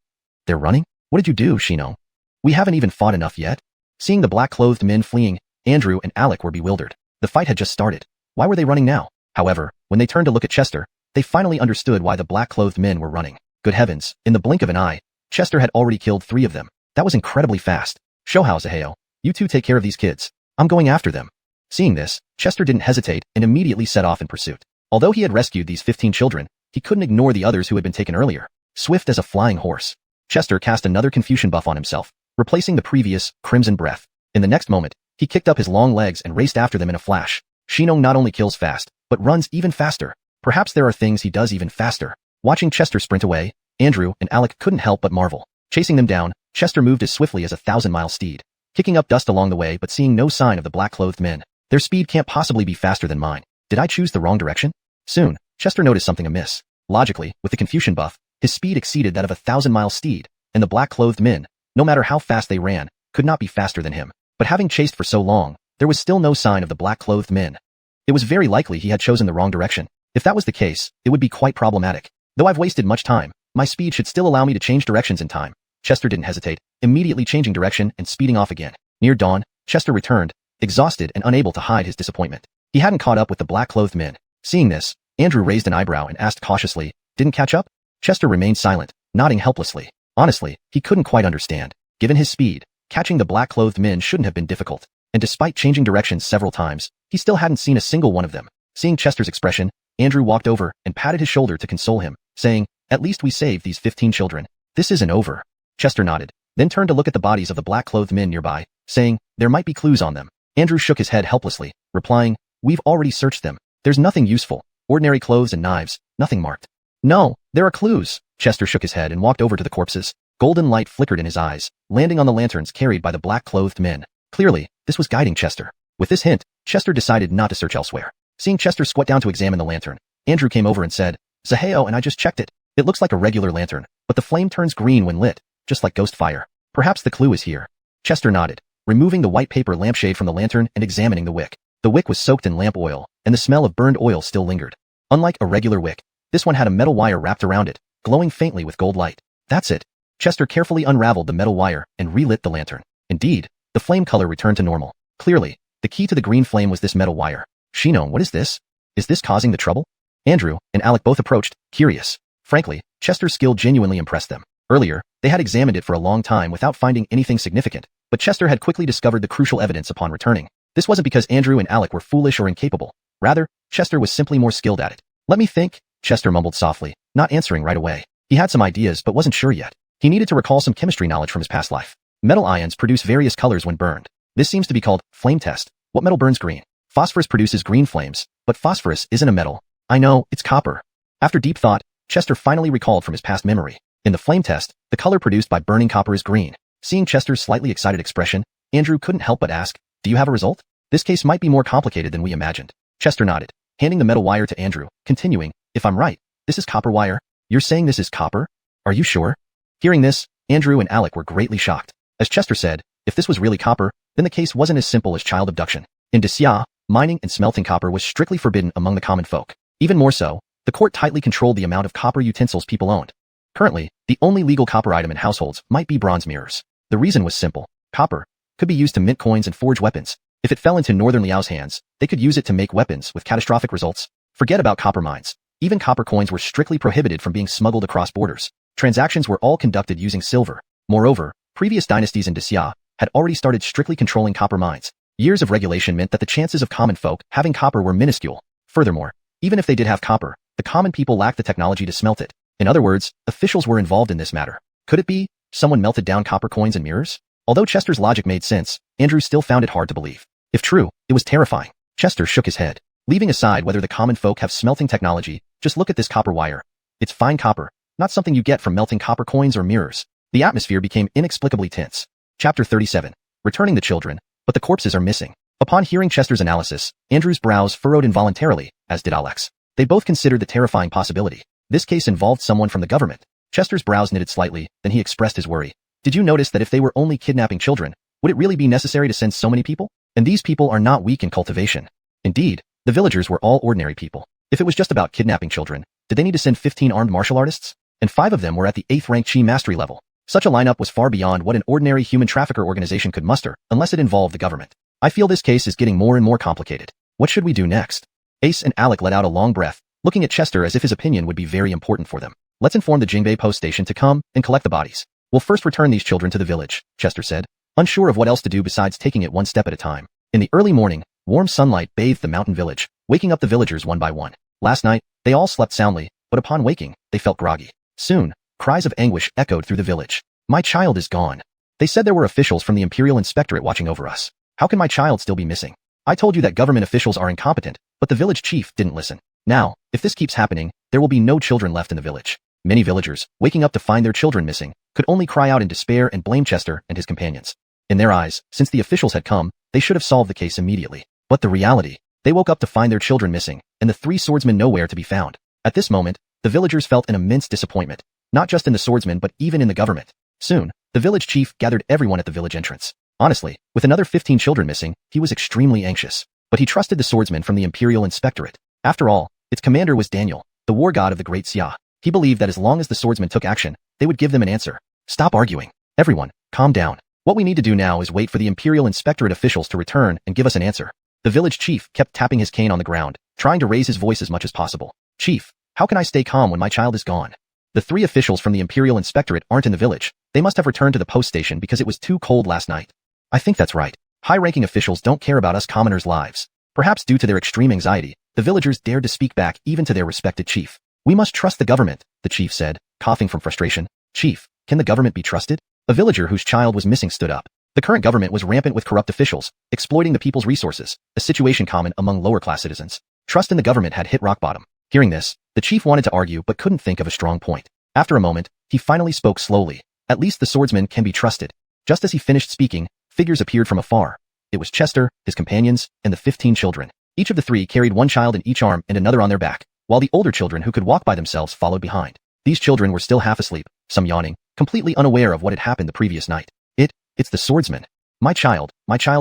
They're running? What did you do, Shino? We haven't even fought enough yet. Seeing the black-clothed men fleeing, Andrew and Alec were bewildered. The fight had just started. Why were they running now? However, when they turned to look at Chester, they finally understood why the black-clothed men were running. Good heavens, in the blink of an eye, Chester had already killed 3 of them. That was incredibly fast. Shohao Zaheo, you two take care of these kids. I'm going after them. Seeing this, Chester didn't hesitate and immediately set off in pursuit. Although he had rescued these 15 children, he couldn't ignore the others who had been taken earlier. Swift as a flying horse, Chester cast another Confucian buff on himself, replacing the previous Crimson Breath. In the next moment, he kicked up his long legs and raced after them in a flash. Shino not only kills fast, but runs even faster. Perhaps there are things he does even faster. Watching Chester sprint away, Andrew and Alec couldn't help but marvel. Chasing them down, Chester moved as swiftly as a 1,000-mile steed, kicking up dust along the way but seeing no sign of the black-clothed men. Their speed can't possibly be faster than mine. Did I choose the wrong direction? Soon, Chester noticed something amiss. Logically, with the Confucian buff, his speed exceeded that of a 1,000-mile steed, and the black-clothed men, no matter how fast they ran, could not be faster than him. But having chased for so long, there was still no sign of the black-clothed men. It was very likely he had chosen the wrong direction. If that was the case, it would be quite problematic. Though I've wasted much time, my speed should still allow me to change directions in time. Chester didn't hesitate, immediately changing direction and speeding off again. Near dawn, Chester returned, exhausted and unable to hide his disappointment. He hadn't caught up with the black-clothed men. Seeing this, Andrew raised an eyebrow and asked cautiously, "Didn't catch up?" Chester remained silent, nodding helplessly. Honestly, he couldn't quite understand. Given his speed, catching the black-clothed men shouldn't have been difficult. And despite changing directions several times, he still hadn't seen a single one of them. Seeing Chester's expression, Andrew walked over and patted his shoulder to console him, saying, "At least we saved these 15 children. This isn't over." Chester nodded, then turned to look at the bodies of the black-clothed men nearby, saying, "There might be clues on them." Andrew shook his head helplessly, replying, "We've already searched them. There's nothing useful. Ordinary clothes and knives, nothing marked." "No, there are clues." Chester shook his head and walked over to the corpses. Golden light flickered in his eyes, landing on the lanterns carried by the black-clothed men. Clearly, this was guiding Chester. With this hint, Chester decided not to search elsewhere. Seeing Chester squat down to examine the lantern, Andrew came over and said, "Zaheo, and I just checked it. It looks like a regular lantern, but the flame turns green when lit, just like ghost fire. Perhaps the clue is here." Chester nodded, removing the white paper lampshade from the lantern and examining the wick. The wick was soaked in lamp oil, and the smell of burned oil still lingered. Unlike a regular wick, this one had a metal wire wrapped around it, glowing faintly with gold light. "That's it." Chester carefully unraveled the metal wire and relit the lantern. Indeed, the flame color returned to normal. Clearly, the key to the green flame was this metal wire. "Shino, what is this? Is this causing the trouble?" Andrew and Alec both approached, curious. Frankly, Chester's skill genuinely impressed them. Earlier, they had examined it for a long time without finding anything significant, but Chester had quickly discovered the crucial evidence upon returning. This wasn't because Andrew and Alec were foolish or incapable. Rather, Chester was simply more skilled at it. "Let me think," Chester mumbled softly, not answering right away. He had some ideas but wasn't sure yet. He needed to recall some chemistry knowledge from his past life. Metal ions produce various colors when burned. This seems to be called flame test. What metal burns green? Phosphorus produces green flames, but phosphorus isn't a metal. I know, it's copper. After deep thought, Chester finally recalled from his past memory. In the flame test, the color produced by burning copper is green. Seeing Chester's slightly excited expression, Andrew couldn't help but ask, "Do you have a result?" "This case might be more complicated than we imagined." Chester nodded, handing the metal wire to Andrew, continuing, "If I'm right, this is copper wire. You're saying this is copper? Are you sure?" Hearing this, Andrew and Alec were greatly shocked. As Chester said, if this was really copper, then the case wasn't as simple as child abduction. In Xia, mining and smelting copper was strictly forbidden among the common folk. Even more so, the court tightly controlled the amount of copper utensils people owned. Currently, the only legal copper item in households might be bronze mirrors. The reason was simple. Copper could be used to mint coins and forge weapons. If it fell into Northern Liao's hands, they could use it to make weapons with catastrophic results. Forget about copper mines. Even copper coins were strictly prohibited from being smuggled across borders. Transactions were all conducted using silver. Moreover, previous dynasties in Xia had already started strictly controlling copper mines. Years of regulation meant that the chances of common folk having copper were minuscule. Furthermore, even if they did have copper, the common people lacked the technology to smelt it. In other words, officials were involved in this matter. Could it be someone melted down copper coins and mirrors? Although Chester's logic made sense, Andrew still found it hard to believe. If true, it was terrifying. Chester shook his head. Leaving aside whether the common folk have smelting technology, just look at this copper wire. It's fine copper, not something you get from melting copper coins or mirrors. The atmosphere became inexplicably tense. Chapter 37. Returning the children, but the corpses are missing. Upon hearing Chester's analysis, Andrew's brows furrowed involuntarily, as did Alec's. They both considered the terrifying possibility. This case involved someone from the government. Chester's brows knitted slightly, then he expressed his worry. "Did you notice that if they were only kidnapping children, would it really be necessary to send so many people? And these people are not weak in cultivation. Indeed, the villagers were all ordinary people. If it was just about kidnapping children, did they need to send 15 armed martial artists? And 5 of them were at the 8th rank Chi mastery level. Such a lineup was far beyond what an ordinary human trafficker organization could muster, unless it involved the government. I feel this case is getting more and more complicated. What should we do next?" Ace and Alec let out a long breath, looking at Chester as if his opinion would be very important for them. "Let's inform the Jingbei post station to come and collect the bodies. We'll first return these children to the village," Chester said, unsure of what else to do besides taking it one step at a time. In the early morning, warm sunlight bathed the mountain village, waking up the villagers one by one. Last night, they all slept soundly, but upon waking, they felt groggy. Soon, cries of anguish echoed through the village. "My child is gone. They said there were officials from the Imperial Inspectorate watching over us. How can my child still be missing? I told you that government officials are incompetent, but the village chief didn't listen. Now, if this keeps happening, there will be no children left in the village." Many villagers, waking up to find their children missing, could only cry out in despair and blame Chester and his companions. In their eyes, since the officials had come, they should have solved the case immediately. But the reality, they woke up to find their children missing, and the 3 swordsmen nowhere to be found. At this moment, the villagers felt an immense disappointment, not just in the swordsmen but even in the government. Soon, the village chief gathered everyone at the village entrance. Honestly, with another 15 children missing, he was extremely anxious. But he trusted the swordsmen from the Imperial Inspectorate. After all, its commander was Daniel, the war god of the Great Xia. He believed that as long as the swordsmen took action, they would give them an answer. "Stop arguing. Everyone, calm down. What we need to do now is wait for the Imperial Inspectorate officials to return and give us an answer." The village chief kept tapping his cane on the ground, trying to raise his voice as much as possible. "Chief, how can I stay calm when my child is gone? The 3 officials from the Imperial Inspectorate aren't in the village. They must have returned to the post station because it was too cold last night. I think that's right. High-ranking officials don't care about us commoners' lives. Perhaps due to their extreme anxiety, the villagers dared to speak back even to their respected chief. We must trust the government, the chief said, coughing from frustration. Chief, can the government be trusted? A villager whose child was missing stood up. The current government was rampant with corrupt officials, exploiting the people's resources, a situation common among lower-class citizens. Trust in the government had hit rock bottom. Hearing this, the chief wanted to argue but couldn't think of a strong point. After a moment, he finally spoke slowly. At least the swordsman can be trusted. Just as he finished speaking, figures appeared from afar. It was Chester, his companions, and the 15 children. Each of the 3 carried one child in each arm and another on their back, while the older children who could walk by themselves followed behind. These children were still half asleep, some yawning, completely unaware of what had happened the previous night. It's the swordsman. My child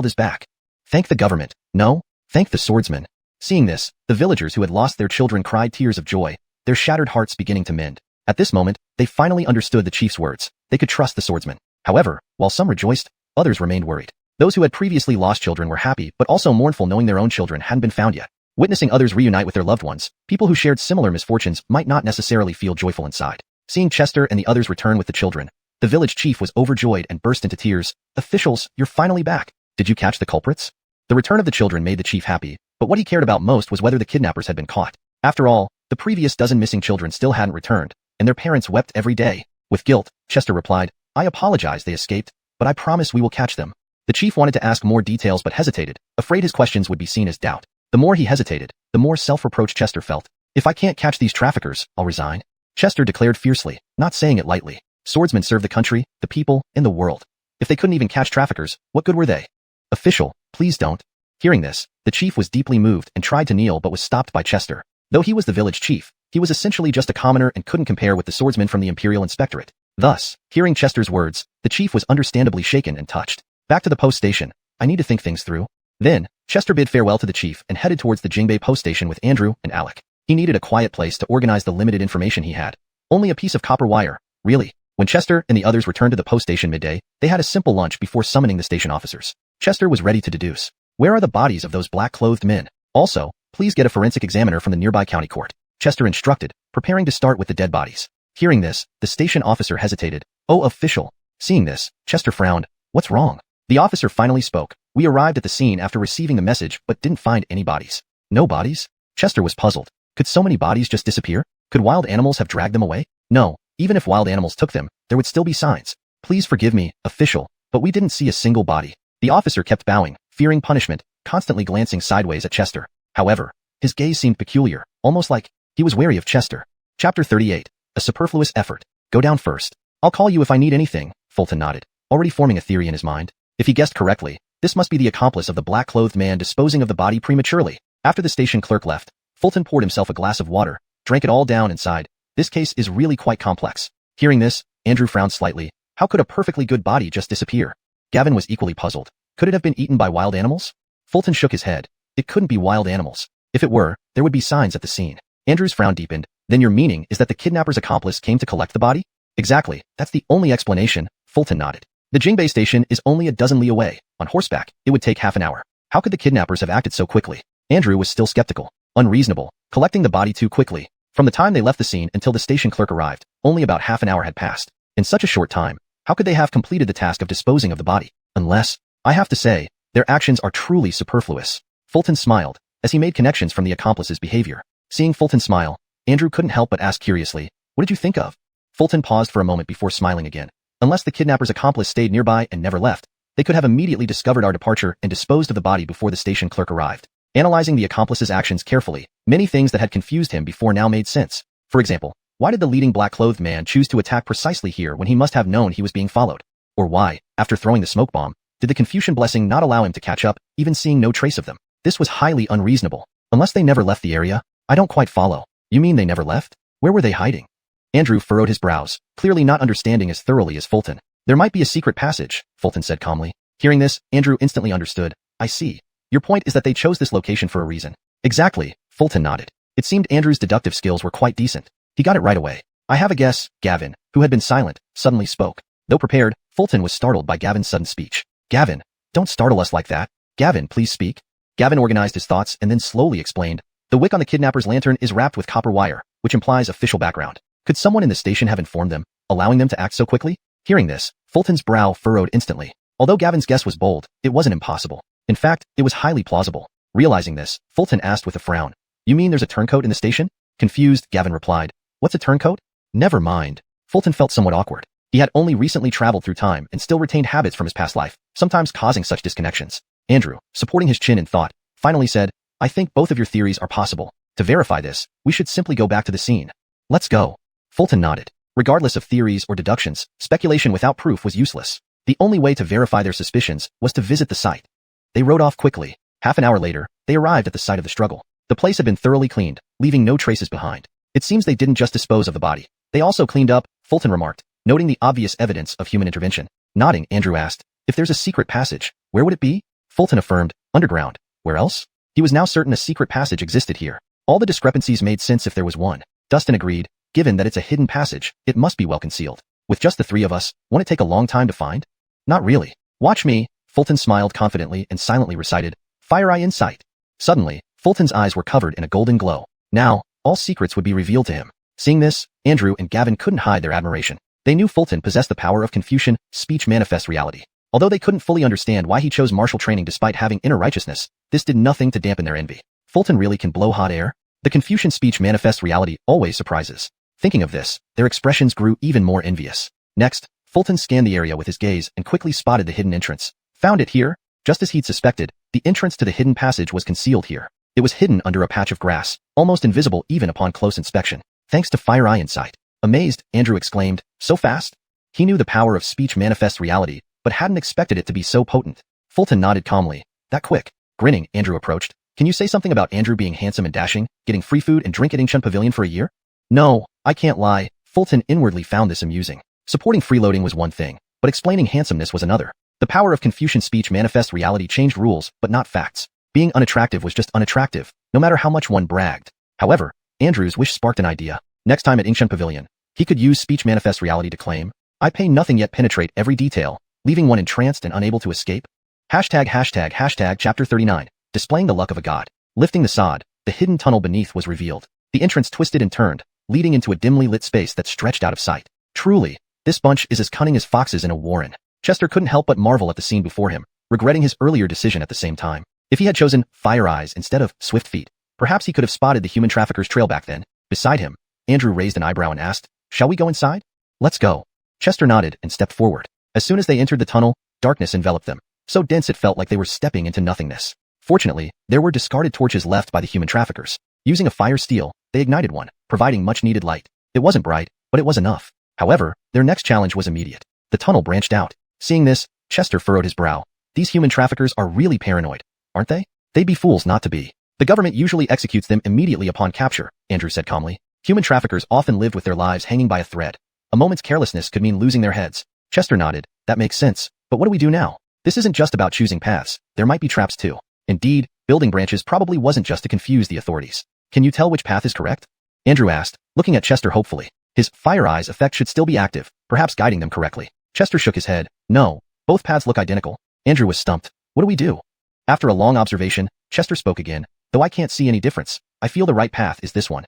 is back. Thank the government. No, thank the swordsman. Seeing this, the villagers who had lost their children cried tears of joy, their shattered hearts beginning to mend. At this moment, they finally understood the chief's words. They could trust the swordsman. However, while some rejoiced, others remained worried. Those who had previously lost children were happy but also mournful knowing their own children hadn't been found yet. Witnessing others reunite with their loved ones, people who shared similar misfortunes might not necessarily feel joyful inside. Seeing Chester and the others return with the children, the village chief was overjoyed and burst into tears. Officials, you're finally back. Did you catch the culprits? The return of the children made the chief happy, but what he cared about most was whether the kidnappers had been caught. After all, the previous dozen missing children still hadn't returned, and their parents wept every day. With guilt, Chester replied, I apologize they escaped, but I promise we will catch them. The chief wanted to ask more details but hesitated, afraid his questions would be seen as doubt. The more he hesitated, the more self-reproach Chester felt. If I can't catch these traffickers, I'll resign. Chester declared fiercely, not saying it lightly. Swordsmen serve the country, the people, and the world. If they couldn't even catch traffickers, what good were they? Official, please don't. Hearing this, the chief was deeply moved and tried to kneel but was stopped by Chester. Though he was the village chief, he was essentially just a commoner and couldn't compare with the swordsman from the Imperial Inspectorate. Thus, hearing Chester's words, the chief was understandably shaken and touched. Back to the post station. I need to think things through. Then, Chester bid farewell to the chief and headed towards the Jingbei post station with Andrew and Alec. He needed a quiet place to organize the limited information he had. Only a piece of copper wire, really. When Chester and the others returned to the post station midday, they had a simple lunch before summoning the station officers. Chester was ready to deduce. Where are the bodies of those black-clothed men? Also, please get a forensic examiner from the nearby county court. Chester instructed, preparing to start with the dead bodies. Hearing this, the station officer hesitated. Oh, official. Seeing this, Chester frowned. What's wrong? The officer finally spoke. We arrived at the scene after receiving the message but didn't find any bodies. No bodies? Chester was puzzled. Could so many bodies just disappear? Could wild animals have dragged them away? No, even if wild animals took them, there would still be signs. Please forgive me, official, but we didn't see a single body. The officer kept bowing, fearing punishment, constantly glancing sideways at Chester. However, his gaze seemed peculiar, almost like he was wary of Chester. Chapter 38. A superfluous effort. Go down first. I'll call you if I need anything, Fulton nodded, already forming a theory in his mind. If he guessed correctly, this must be the accomplice of the black-clothed man disposing of the body prematurely. After the station clerk left, Fulton poured himself a glass of water, drank it all down and sighed. This case is really quite complex. Hearing this, Andrew frowned slightly. How could a perfectly good body just disappear? Gavin was equally puzzled. Could it have been eaten by wild animals? Fulton shook his head. It couldn't be wild animals. If it were, there would be signs at the scene. Andrew's frown deepened. Then your meaning is that the kidnapper's accomplice came to collect the body? Exactly. That's the only explanation, Fulton nodded. The Jingbei station is only a dozen li away. On horseback, it would take half an hour. How could the kidnappers have acted so quickly? Andrew was still skeptical. Unreasonable. Collecting the body too quickly. From the time they left the scene until the station clerk arrived, only about half an hour had passed. In such a short time, how could they have completed the task of disposing of the body? Unless, I have to say, their actions are truly superfluous. Fulton smiled, as he made connections from the accomplice's behavior. Seeing Fulton smile, Andrew couldn't help but ask curiously, what did you think of? Fulton paused for a moment before smiling again. Unless the kidnapper's accomplice stayed nearby and never left, they could have immediately discovered our departure and disposed of the body before the station clerk arrived. Analyzing the accomplice's actions carefully, many things that had confused him before now made sense. For example, why did the leading black-clothed man choose to attack precisely here when he must have known he was being followed? Or why, after throwing the smoke bomb, did the Confucian blessing not allow him to catch up, even seeing no trace of them? This was highly unreasonable. Unless they never left the area? I don't quite follow. You mean they never left? Where were they hiding? Andrew furrowed his brows, clearly not understanding as thoroughly as Fulton. There might be a secret passage, Fulton said calmly. Hearing this, Andrew instantly understood. I see. Your point is that they chose this location for a reason. Exactly, Fulton nodded. It seemed Andrew's deductive skills were quite decent. He got it right away. I have a guess. Gavin, who had been silent, suddenly spoke. Though prepared, Fulton was startled by Gavin's sudden speech. Gavin, don't startle us like that. Gavin, please speak. Gavin organized his thoughts and then slowly explained. The wick on the kidnapper's lantern is wrapped with copper wire, which implies official background. Could someone in the station have informed them, allowing them to act so quickly? Hearing this, Fulton's brow furrowed instantly. Although Gavin's guess was bold, it wasn't impossible. In fact, it was highly plausible. Realizing this, Fulton asked with a frown, "You mean there's a turncoat in the station?" Confused, Gavin replied, "What's a turncoat?" "Never mind." Fulton felt somewhat awkward. He had only recently traveled through time and still retained habits from his past life, sometimes causing such disconnections. Andrew, supporting his chin in thought, finally said, "I think both of your theories are possible. To verify this, we should simply go back to the scene." "Let's go." Fulton nodded. Regardless of theories or deductions, speculation without proof was useless. The only way to verify their suspicions was to visit the site. They rode off quickly. Half an hour later, they arrived at the site of the struggle. The place had been thoroughly cleaned, leaving no traces behind. It seems they didn't just dispose of the body. They also cleaned up, Fulton remarked, noting the obvious evidence of human intervention. Nodding, Andrew asked, "If there's a secret passage, where would it be?" Fulton affirmed, "Underground. Where else?" He was now certain a secret passage existed here. All the discrepancies made sense if there was one. Dustin agreed, "Given that it's a hidden passage, it must be well concealed. With just the three of us, won't it take a long time to find?" "Not really. Watch me." Fulton smiled confidently and silently recited, "Fire Eye Insight." Suddenly, Fulton's eyes were covered in a golden glow. Now, all secrets would be revealed to him. Seeing this, Andrew and Gavin couldn't hide their admiration. They knew Fulton possessed the power of Confucian speech manifest reality. Although they couldn't fully understand why he chose martial training despite having inner righteousness, this did nothing to dampen their envy. Fulton really can blow hot air? The Confucian speech manifest reality always surprises. Thinking of this, their expressions grew even more envious. Next, Fulton scanned the area with his gaze and quickly spotted the hidden entrance. Found it here? Just as he'd suspected, the entrance to the hidden passage was concealed here. It was hidden under a patch of grass, almost invisible even upon close inspection. Thanks to Fire Eye Insight. Amazed, Andrew exclaimed, "So fast?" He knew the power of speech manifest reality, but hadn't expected it to be so potent. Fulton nodded calmly. "That quick?" Grinning, Andrew approached. "Can you say something about Andrew being handsome and dashing, getting free food and drink at Ingchun Pavilion for a year?" "No, I can't lie." Fulton inwardly found this amusing. Supporting freeloading was one thing, but explaining handsomeness was another. The power of Confucian speech manifest reality changed rules, but not facts. Being unattractive was just unattractive, no matter how much one bragged. However, Andrew's wish sparked an idea. Next time at Ingchun Pavilion, he could use speech manifest reality to claim, "I pay nothing yet penetrate every detail," leaving one entranced and unable to escape. Chapter 39, displaying the luck of a god. Lifting the sod, the hidden tunnel beneath was revealed. The entrance twisted and turned, leading into a dimly lit space that stretched out of sight. Truly, this bunch is as cunning as foxes in a warren. Chester couldn't help but marvel at the scene before him, regretting his earlier decision at the same time. If he had chosen Fire Eyes instead of Swift Feet, perhaps he could have spotted the human trafficker's trail back then. Beside him, Andrew raised an eyebrow and asked, "Shall we go inside?" "Let's go." Chester nodded and stepped forward. As soon as they entered the tunnel, darkness enveloped them, so dense it felt like they were stepping into nothingness. Fortunately, there were discarded torches left by the human traffickers. Using a fire steel, they ignited one, providing much-needed light. It wasn't bright, but it was enough. However, their next challenge was immediate. The tunnel branched out. Seeing this, Chester furrowed his brow. These human traffickers are really paranoid, aren't they? They'd be fools not to be. The government usually executes them immediately upon capture, Andrew said calmly. Human traffickers often live with their lives hanging by a thread. A moment's carelessness could mean losing their heads. Chester nodded. That makes sense. But what do we do now? This isn't just about choosing paths. There might be traps too. Indeed, building branches probably wasn't just to confuse the authorities. Can you tell which path is correct? Andrew asked, looking at Chester hopefully. His Fire Eyes effect should still be active, perhaps guiding them correctly. Chester shook his head. No, both paths look identical. Andrew was stumped. What do we do? After a long observation, Chester spoke again. Though I can't see any difference, I feel the right path is this one.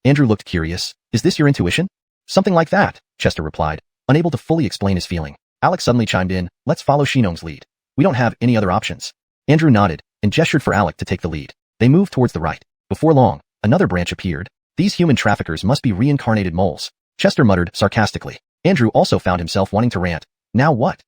Andrew looked curious. Is this your intuition? Something like that, Chester replied, unable to fully explain his feeling. Alex suddenly chimed in. Let's follow Shinong's lead. We don't have any other options. Andrew nodded and gestured for Alec to take the lead. They moved towards the right. Before long, another branch appeared. These human traffickers must be reincarnated moles. Chester muttered sarcastically. Andrew also found himself wanting to rant. Now what?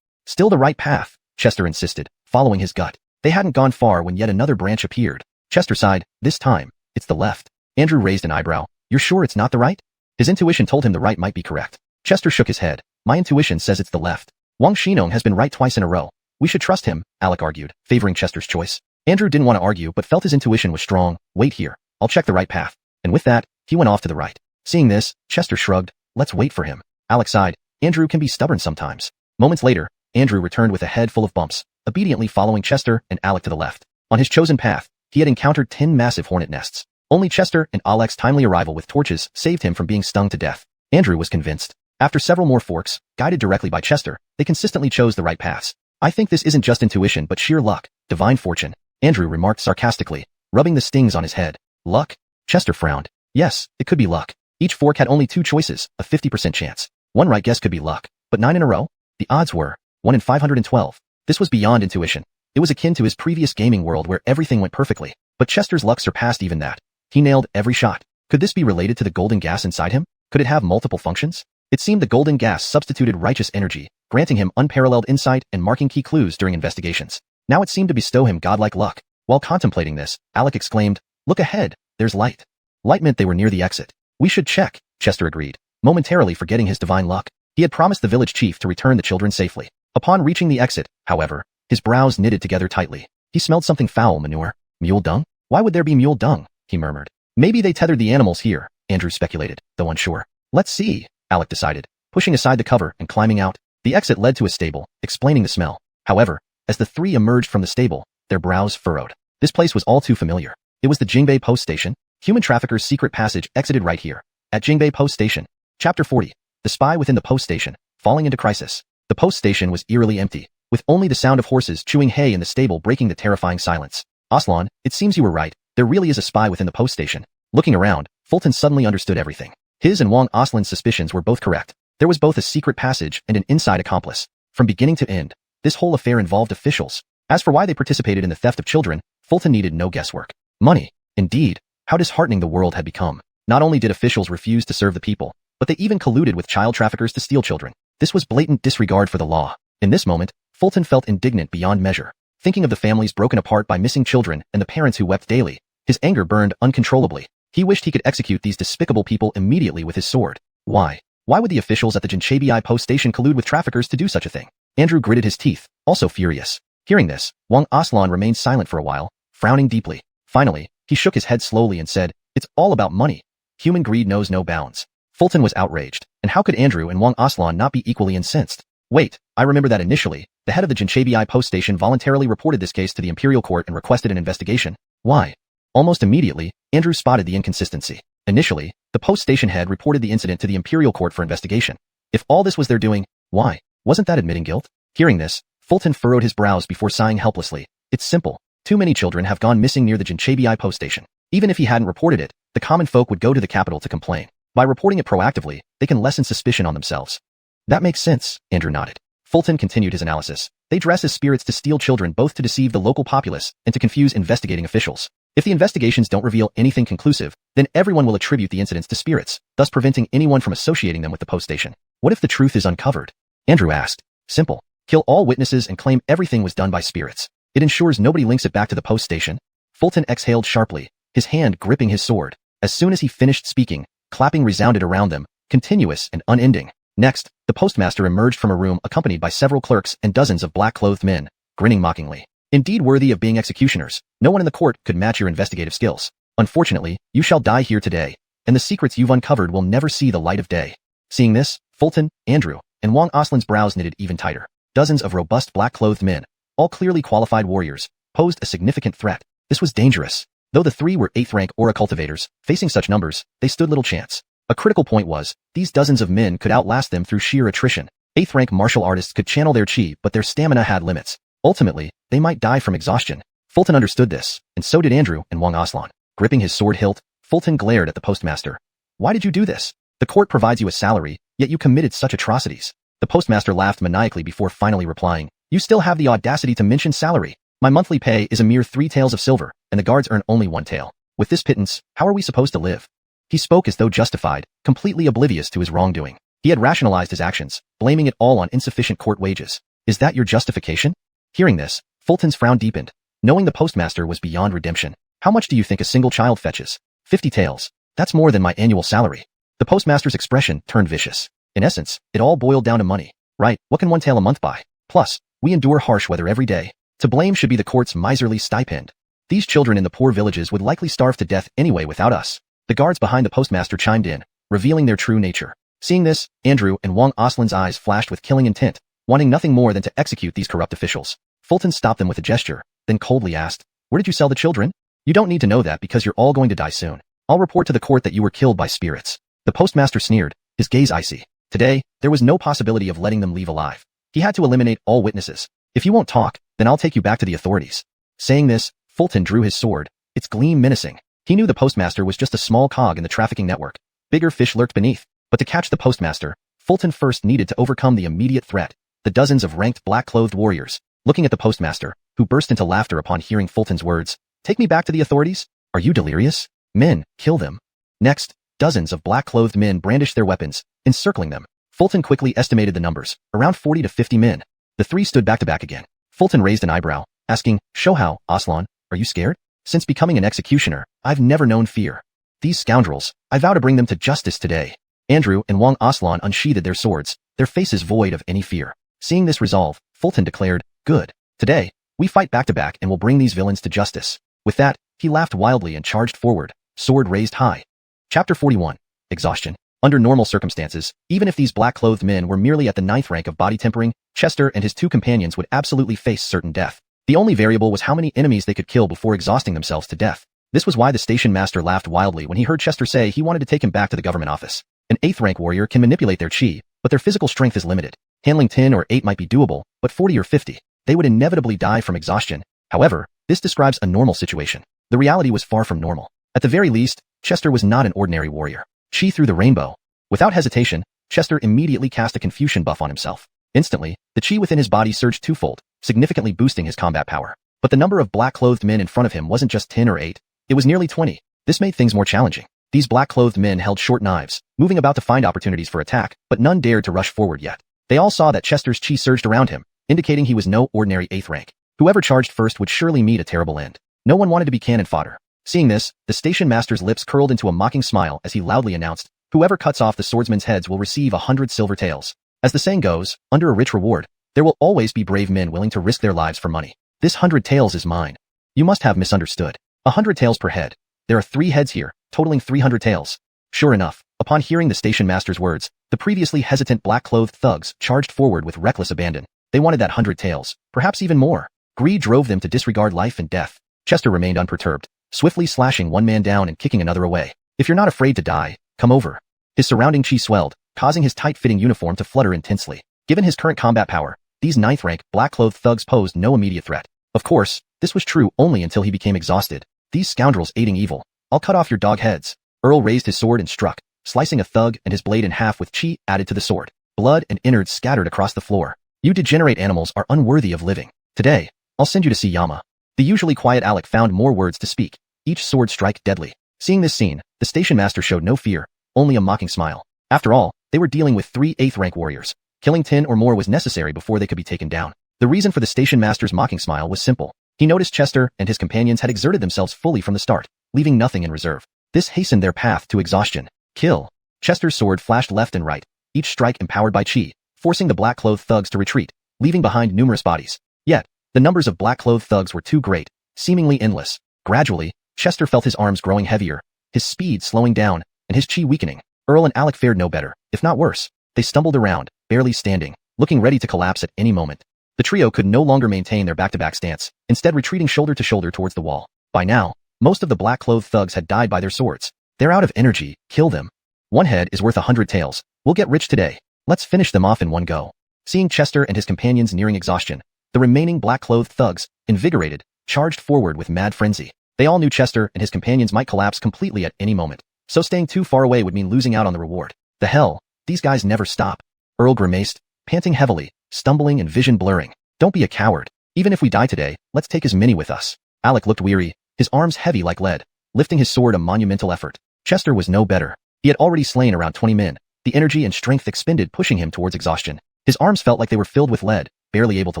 Still the right path, Chester insisted, following his gut. They hadn't gone far when yet another branch appeared. Chester sighed. This time, it's the left. Andrew raised an eyebrow. You're sure it's not the right? His intuition told him the right might be correct. Chester shook his head. My intuition says it's the left. Wang Shinong has been right twice in a row. We should trust him, Alec argued, favoring Chester's choice. Andrew didn't want to argue but felt his intuition was strong. Wait here. I'll check the right path. And with that, he went off to the right. Seeing this, Chester shrugged. Let's wait for him. Alec sighed. Andrew can be stubborn sometimes. Moments later, Andrew returned with a head full of bumps, obediently following Chester and Alec to the left. On his chosen path, he had encountered 10 massive hornet nests. Only Chester and Alec's timely arrival with torches saved him from being stung to death. Andrew was convinced. After several more forks, guided directly by Chester, they consistently chose the right paths. I think this isn't just intuition but sheer luck, divine fortune, Andrew remarked sarcastically, rubbing the stings on his head. Luck? Chester frowned. Yes, it could be luck. Each fork had only 2 choices, a 50% chance. One right guess could be luck, but 9 in a row? The odds were 1 in 512. This was beyond intuition. It was akin to his previous gaming world where everything went perfectly. But Chester's luck surpassed even that. He nailed every shot. Could this be related to the golden gas inside him? Could it have multiple functions? It seemed the golden gas substituted righteous energy, granting him unparalleled insight and marking key clues during investigations. Now it seemed to bestow him godlike luck. While contemplating this, Alec exclaimed, "Look ahead, there's light." Light meant they were near the exit. "We should check," Chester agreed, momentarily forgetting his divine luck. He had promised the village chief to return the children safely. Upon reaching the exit, however, his brows knitted together tightly. He smelled something foul. Manure? Mule dung? Why would there be mule dung? He murmured. Maybe they tethered the animals here, Andrew speculated, though unsure. Let's see, Alec decided, pushing aside the cover and climbing out. The exit led to a stable, explaining the smell. However, as the three emerged from the stable, their brows furrowed. This place was all too familiar. It was the Jingbei Post Station. Human traffickers' secret passage exited right here. At Jingbei Post Station. Chapter 40. The spy within the post station, falling into crisis. The post station was eerily empty, with only the sound of horses chewing hay in the stable breaking the terrifying silence. Aslan, it seems you were right. There really is a spy within the post station. Looking around, Fulton suddenly understood everything. His and Wang Aslan's suspicions were both correct. There was both a secret passage and an inside accomplice. From beginning to end, this whole affair involved officials. As for why they participated in the theft of children, Fulton needed no guesswork. Money. Indeed, how disheartening the world had become. Not only did officials refuse to serve the people, but they even colluded with child traffickers to steal children. This was blatant disregard for the law. In this moment, Fulton felt indignant beyond measure. Thinking of the families broken apart by missing children and the parents who wept daily, his anger burned uncontrollably. He wished he could execute these despicable people immediately with his sword. Why? Why would the officials at the Jinchei post station collude with traffickers to do such a thing? Andrew gritted his teeth, also furious. Hearing this, Wang Aslan remained silent for a while, frowning deeply. Finally, he shook his head slowly and said, "It's all about money. Human greed knows no bounds." Fulton was outraged, and how could Andrew and Wang Aslan not be equally incensed? Wait, I remember that initially, the head of the Jinchei post station voluntarily reported this case to the Imperial Court and requested an investigation. Why? Almost immediately, Andrew spotted the inconsistency. Initially, the post station head reported the incident to the Imperial Court for investigation. If all this was their doing, why? Wasn't that admitting guilt? Hearing this, Fulton furrowed his brows before sighing helplessly. It's simple. Too many children have gone missing near the Jinchei post station. Even if he hadn't reported it, the common folk would go to the capital to complain. By reporting it proactively, they can lessen suspicion on themselves. That makes sense, Andrew nodded. Fulton continued his analysis. They dress as spirits to steal children both to deceive the local populace and to confuse investigating officials. If the investigations don't reveal anything conclusive, then everyone will attribute the incidents to spirits, thus preventing anyone from associating them with the post station. What if the truth is uncovered? Andrew asked. Simple. Kill all witnesses and claim everything was done by spirits. It ensures nobody links it back to the post station. Fulton exhaled sharply, his hand gripping his sword. As soon as he finished speaking, clapping resounded around them, continuous and unending. Next, the postmaster emerged from a room accompanied by several clerks and dozens of black-clothed men, grinning mockingly. Indeed worthy of being executioners, no one in the court could match your investigative skills. Unfortunately, you shall die here today, and the secrets you've uncovered will never see the light of day. Seeing this, Fulton, Andrew, and Wang Aslan's brows knitted even tighter. Dozens of robust black-clothed men, all clearly qualified warriors, posed a significant threat. This was dangerous. Though the three were 8th rank aura cultivators, facing such numbers, they stood little chance. A critical point was, these dozens of men could outlast them through sheer attrition. 8th rank martial artists could channel their chi, but their stamina had limits. Ultimately, they might die from exhaustion. Fulton understood this, and so did Andrew and Wang Aslan. Gripping his sword hilt, Fulton glared at the postmaster. Why did you do this? The court provides you a salary, yet you committed such atrocities. The postmaster laughed maniacally before finally replying, you still have the audacity to mention salary. My monthly pay is a mere 3 taels of silver, and the guards earn only 1 tael. With this pittance, how are we supposed to live? He spoke as though justified, completely oblivious to his wrongdoing. He had rationalized his actions, blaming it all on insufficient court wages. Is that your justification? Hearing this, Fulton's frown deepened. Knowing the postmaster was beyond redemption. How much do you think a single child fetches? 50 taels. That's more than my annual salary. The postmaster's expression turned vicious. In essence, it all boiled down to money. Right, what can 1 tael a month buy? Plus, we endure harsh weather every day. To blame should be the court's miserly stipend. These children in the poor villages would likely starve to death anyway without us. The guards behind the postmaster chimed in, revealing their true nature. Seeing this, Andrew and Wang Aslan's eyes flashed with killing intent, wanting nothing more than to execute these corrupt officials. Fulton stopped them with a gesture, then coldly asked, where did you sell the children? You don't need to know that because you're all going to die soon. I'll report to the court that you were killed by spirits. The postmaster sneered, his gaze icy. Today, there was no possibility of letting them leave alive. He had to eliminate all witnesses. If you won't talk, then I'll take you back to the authorities. Saying this, Fulton drew his sword, its gleam menacing. He knew the postmaster was just a small cog in the trafficking network. Bigger fish lurked beneath. But to catch the postmaster, Fulton first needed to overcome the immediate threat, the dozens of ranked black-clothed warriors. Looking at the postmaster, who burst into laughter upon hearing Fulton's words, "Take me back to the authorities? Are you delirious? Men, kill them." Next, dozens of black-clothed men brandished their weapons, encircling them. Fulton quickly estimated the numbers, around 40 to 50 men. The three stood back to back again. Fulton raised an eyebrow, asking, "Show how, Aslan, are you scared? Since becoming an executioner, I've never known fear. These scoundrels, I vow to bring them to justice today." Andrew and Wang Aslan unsheathed their swords, their faces void of any fear. Seeing this resolve, Fulton declared, "Good. Today, we fight back to back and will bring these villains to justice." With that, he laughed wildly and charged forward, sword raised high. Chapter 41. Exhaustion. Under normal circumstances, even if these black-clothed men were merely at the 9th rank of body tempering, Chester and his two companions would absolutely face certain death. The only variable was how many enemies they could kill before exhausting themselves to death. This was why the station master laughed wildly when he heard Chester say he wanted to take him back to the government office. An 8th rank warrior can manipulate their chi, but their physical strength is limited. Handling 10 or 8 might be doable, but 40 or 50, they would inevitably die from exhaustion. However, this describes a normal situation. The reality was far from normal. At the very least, Chester was not an ordinary warrior. Chi through the rainbow. Without hesitation, Chester immediately cast a confusion buff on himself. Instantly, the chi within his body surged twofold, significantly boosting his combat power. But the number of black-clothed men in front of him wasn't just 10 or 8, it was nearly 20. This made things more challenging. These black-clothed men held short knives, moving about to find opportunities for attack, but none dared to rush forward yet. They all saw that Chester's chi surged around him, indicating he was no ordinary 8th rank. Whoever charged first would surely meet a terrible end. No one wanted to be cannon fodder. Seeing this, the station master's lips curled into a mocking smile as he loudly announced, "Whoever cuts off the swordsmen's heads will receive 100 silver taels." As the saying goes, under a rich reward, there will always be brave men willing to risk their lives for money. This 100 taels is mine. You must have misunderstood. 100 taels per head. There are 3 heads here, totaling 300 taels. Sure enough, upon hearing the station master's words, the previously hesitant black-clothed thugs charged forward with reckless abandon. They wanted that 100 taels, perhaps even more. Greed drove them to disregard life and death. Chester remained unperturbed, swiftly slashing one man down and kicking another away. "If you're not afraid to die, come over." His surrounding chi swelled, causing his tight-fitting uniform to flutter intensely. Given his current combat power, these 9th rank black-clothed thugs posed no immediate threat. Of course, this was true only until he became exhausted. "These scoundrels aiding evil. I'll cut off your dog heads." Earl raised his sword and struck, slicing a thug and his blade in half with chi added to the sword. Blood and innards scattered across the floor. "You degenerate animals are unworthy of living. Today, I'll send you to see Yama." The usually quiet Alec found more words to speak, each sword strike deadly. Seeing this scene, the station master showed no fear, only a mocking smile. After all, they were dealing with 3 8th rank warriors. Killing 10 or more was necessary before they could be taken down. The reason for the station master's mocking smile was simple. He noticed Chester and his companions had exerted themselves fully from the start, leaving nothing in reserve. This hastened their path to exhaustion. Kill. Chester's sword flashed left and right, each strike empowered by chi, forcing the black-clothed thugs to retreat, leaving behind numerous bodies. Yet, the numbers of black-clothed thugs were too great, seemingly endless. Gradually, Chester felt his arms growing heavier, his speed slowing down, and his chi weakening. Earl and Alec fared no better, if not worse. They stumbled around, barely standing, looking ready to collapse at any moment. The trio could no longer maintain their back-to-back stance, instead retreating shoulder to shoulder towards the wall. By now, most of the black-clothed thugs had died by their swords. "They're out of energy, kill them. 1 head is worth 100 taels. We'll get rich today. Let's finish them off in one go." Seeing Chester and his companions nearing exhaustion, the remaining black-clothed thugs, invigorated, charged forward with mad frenzy. They all knew Chester and his companions might collapse completely at any moment, so staying too far away would mean losing out on the reward. The hell, these guys never stop. Earl grimaced, panting heavily, stumbling and vision blurring. "Don't be a coward. Even if we die today, let's take as many with us." Alec looked weary, his arms heavy like lead, lifting his sword a monumental effort. Chester was no better. He had already slain around 20 men, the energy and strength expended pushing him towards exhaustion. His arms felt like they were filled with lead, barely able to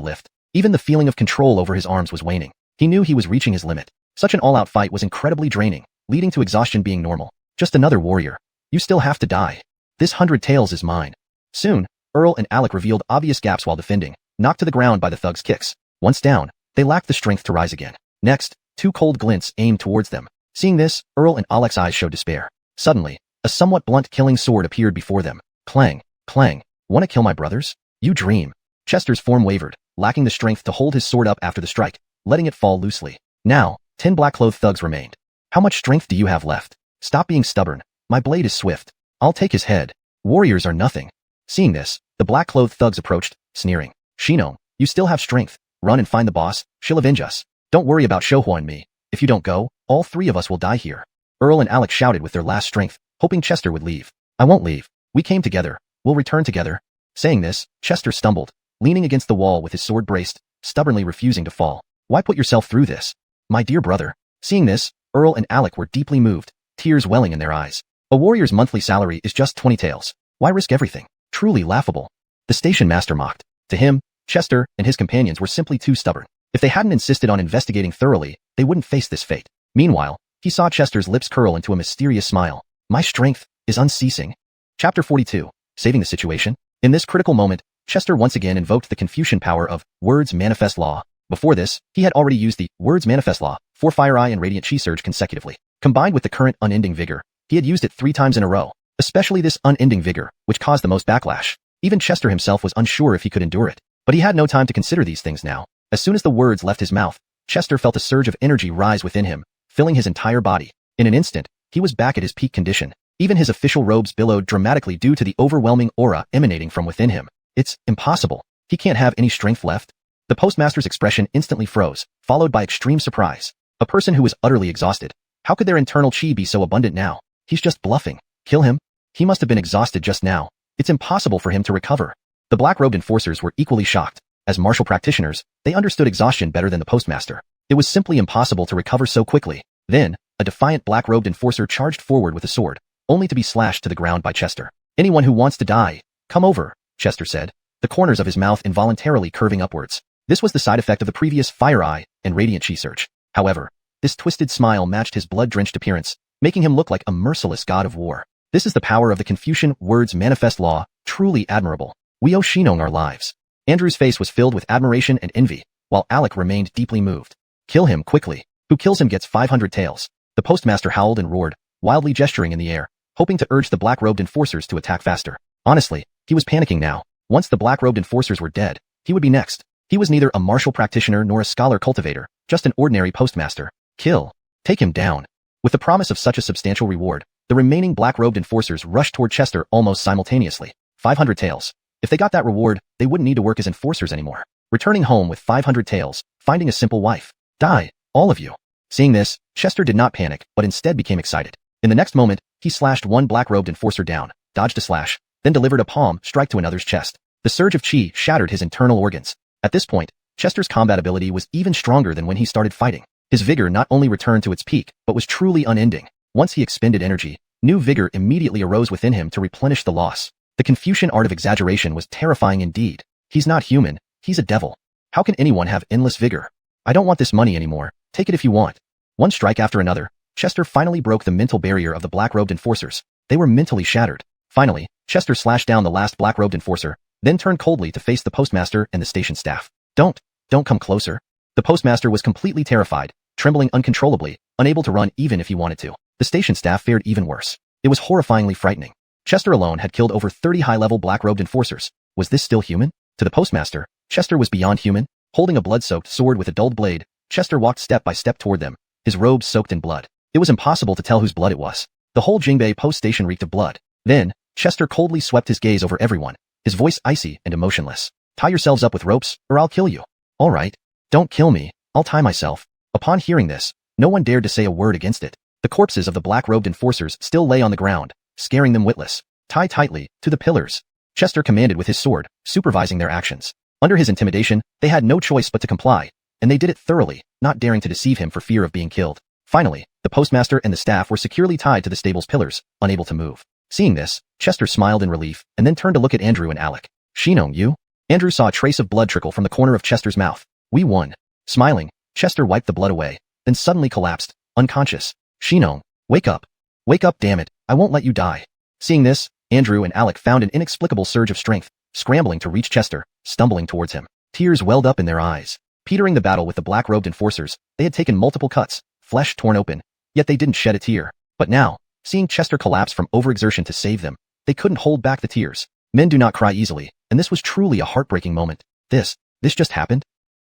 lift. Even the feeling of control over his arms was waning. He knew he was reaching his limit. Such an all-out fight was incredibly draining, leading to exhaustion being normal. "Just another warrior. You still have to die. This 100 taels is mine." Soon, Earl and Alec revealed obvious gaps while defending, knocked to the ground by the thugs' kicks. Once down, they lacked the strength to rise again. Next, 2 cold glints aimed towards them. Seeing this, Earl and Alec's eyes showed despair. Suddenly, a somewhat blunt killing sword appeared before them. Clang, clang. "Wanna kill my brothers? You dream." Chester's form wavered, lacking the strength to hold his sword up after the strike, letting it fall loosely. Now, 10 black-clothed thugs remained. "How much strength do you have left? Stop being stubborn. My blade is swift. I'll take his head. Warriors are nothing." Seeing this, the black-clothed thugs approached, sneering. "Shino, you still have strength. Run and find the boss. She'll avenge us. Don't worry about Shohua and me. If you don't go, all 3 of us will die here." Earl and Alec shouted with their last strength, hoping Chester would leave. I won't leave. We came together. We'll return together. Saying this, Chester stumbled, leaning against the wall with his sword braced, stubbornly refusing to fall. Why put yourself through this? My dear brother. Seeing this, Earl and Alec were deeply moved, tears welling in their eyes. A warrior's monthly salary is just 20 taels. Why risk everything? Truly laughable. The station master mocked. To him, Chester and his companions were simply too stubborn. If they hadn't insisted on investigating thoroughly, they wouldn't face this fate. Meanwhile, he saw Chester's lips curl into a mysterious smile. My strength is unceasing. Chapter 42. Saving the situation. In this critical moment, Chester once again invoked the Confucian power of Words Manifest Law. Before this, he had already used the Words Manifest Law for Fire Eye and Radiant Chi Surge consecutively. Combined with the current Unending Vigor, he had used it 3 times in a row, especially this Unending Vigor, which caused the most backlash. Even Chester himself was unsure if he could endure it. But he had no time to consider these things now. As soon as the words left his mouth, Chester felt a surge of energy rise within him, filling his entire body. In an instant, he was back at his peak condition. Even his official robes billowed dramatically due to the overwhelming aura emanating from within him. It's impossible. He can't have any strength left. The postmaster's expression instantly froze, followed by extreme surprise. A person who is utterly exhausted. How could their internal chi be so abundant now? He's just bluffing. Kill him? He must have been exhausted just now. It's impossible for him to recover. The black-robed enforcers were equally shocked. As martial practitioners, they understood exhaustion better than the postmaster. It was simply impossible to recover so quickly. Then, a defiant black-robed enforcer charged forward with a sword, only to be slashed to the ground by Chester. Anyone who wants to die, come over, Chester said, the corners of his mouth involuntarily curving upwards. This was the side effect of the previous Fire Eye and Radiant Chi Surge. However, this twisted smile matched his blood-drenched appearance, making him look like a merciless god of war. This is the power of the Confucian Words Manifest Law, truly admirable. We owe Shinong our lives. Andrew's face was filled with admiration and envy, while Alec remained deeply moved. Kill him quickly. Who kills him gets 500 taels. The postmaster howled and roared, wildly gesturing in the air, hoping to urge the black-robed enforcers to attack faster. Honestly, he was panicking now. Once the black-robed enforcers were dead, he would be next. He was neither a martial practitioner nor a scholar cultivator, just an ordinary postmaster. Kill. Take him down. With the promise of such a substantial reward, the remaining black-robed enforcers rushed toward Chester almost simultaneously. 500 taels. If they got that reward, they wouldn't need to work as enforcers anymore. Returning home with 500 taels, finding a simple wife. Die, all of you. Seeing this, Chester did not panic, but instead became excited. In the next moment, he slashed one black-robed enforcer down, dodged a slash, then delivered a palm strike to another's chest. The surge of chi shattered his internal organs. At this point, Chester's combat ability was even stronger than when he started fighting. His vigor not only returned to its peak, but was truly unending. Once he expended energy, new vigor immediately arose within him to replenish the loss. The Confucian art of exaggeration was terrifying indeed. He's not human, he's a devil. How can anyone have endless vigor? I don't want this money anymore, take it if you want. One strike after another, Chester finally broke the mental barrier of the black-robed enforcers. They were mentally shattered. Finally, Chester slashed down the last black-robed enforcer, then turned coldly to face the postmaster and the station staff. Don't come closer. The postmaster was completely terrified, trembling uncontrollably, unable to run even if he wanted to. The station staff fared even worse. It was horrifyingly frightening. Chester alone had killed over 30 high-level black-robed enforcers. Was this still human? To the postmaster, Chester was beyond human. Holding a blood-soaked sword with a dulled blade, Chester walked step by step toward them, his robes soaked in blood. It was impossible to tell whose blood it was. The whole Jingbei post station reeked of blood. Then, Chester coldly swept his gaze over everyone, his voice icy and emotionless. Tie yourselves up with ropes, or I'll kill you. All right. Don't kill me, I'll tie myself. Upon hearing this, no one dared to say a word against it. The corpses of the black-robed enforcers still lay on the ground, scaring them witless. Tie tightly, to the pillars. Chester commanded with his sword, supervising their actions. Under his intimidation, they had no choice but to comply, and they did it thoroughly, not daring to deceive him for fear of being killed. Finally, the postmaster and the staff were securely tied to the stable's pillars, unable to move. Seeing this, Chester smiled in relief, and then turned to look at Andrew and Alec. Shinong, you? Andrew saw a trace of blood trickle from the corner of Chester's mouth. We won. Smiling, Chester wiped the blood away, then suddenly collapsed, unconscious. Shinong, wake up. Wake up, damn it, I won't let you die. Seeing this, Andrew and Alec found an inexplicable surge of strength, scrambling to reach Chester, stumbling towards him. Tears welled up in their eyes. Petering the battle with the black-robed enforcers, they had taken multiple cuts, flesh torn open, yet they didn't shed a tear. But now, seeing Chester collapse from overexertion to save them, they couldn't hold back the tears. Men do not cry easily, and this was truly a heartbreaking moment. This just happened?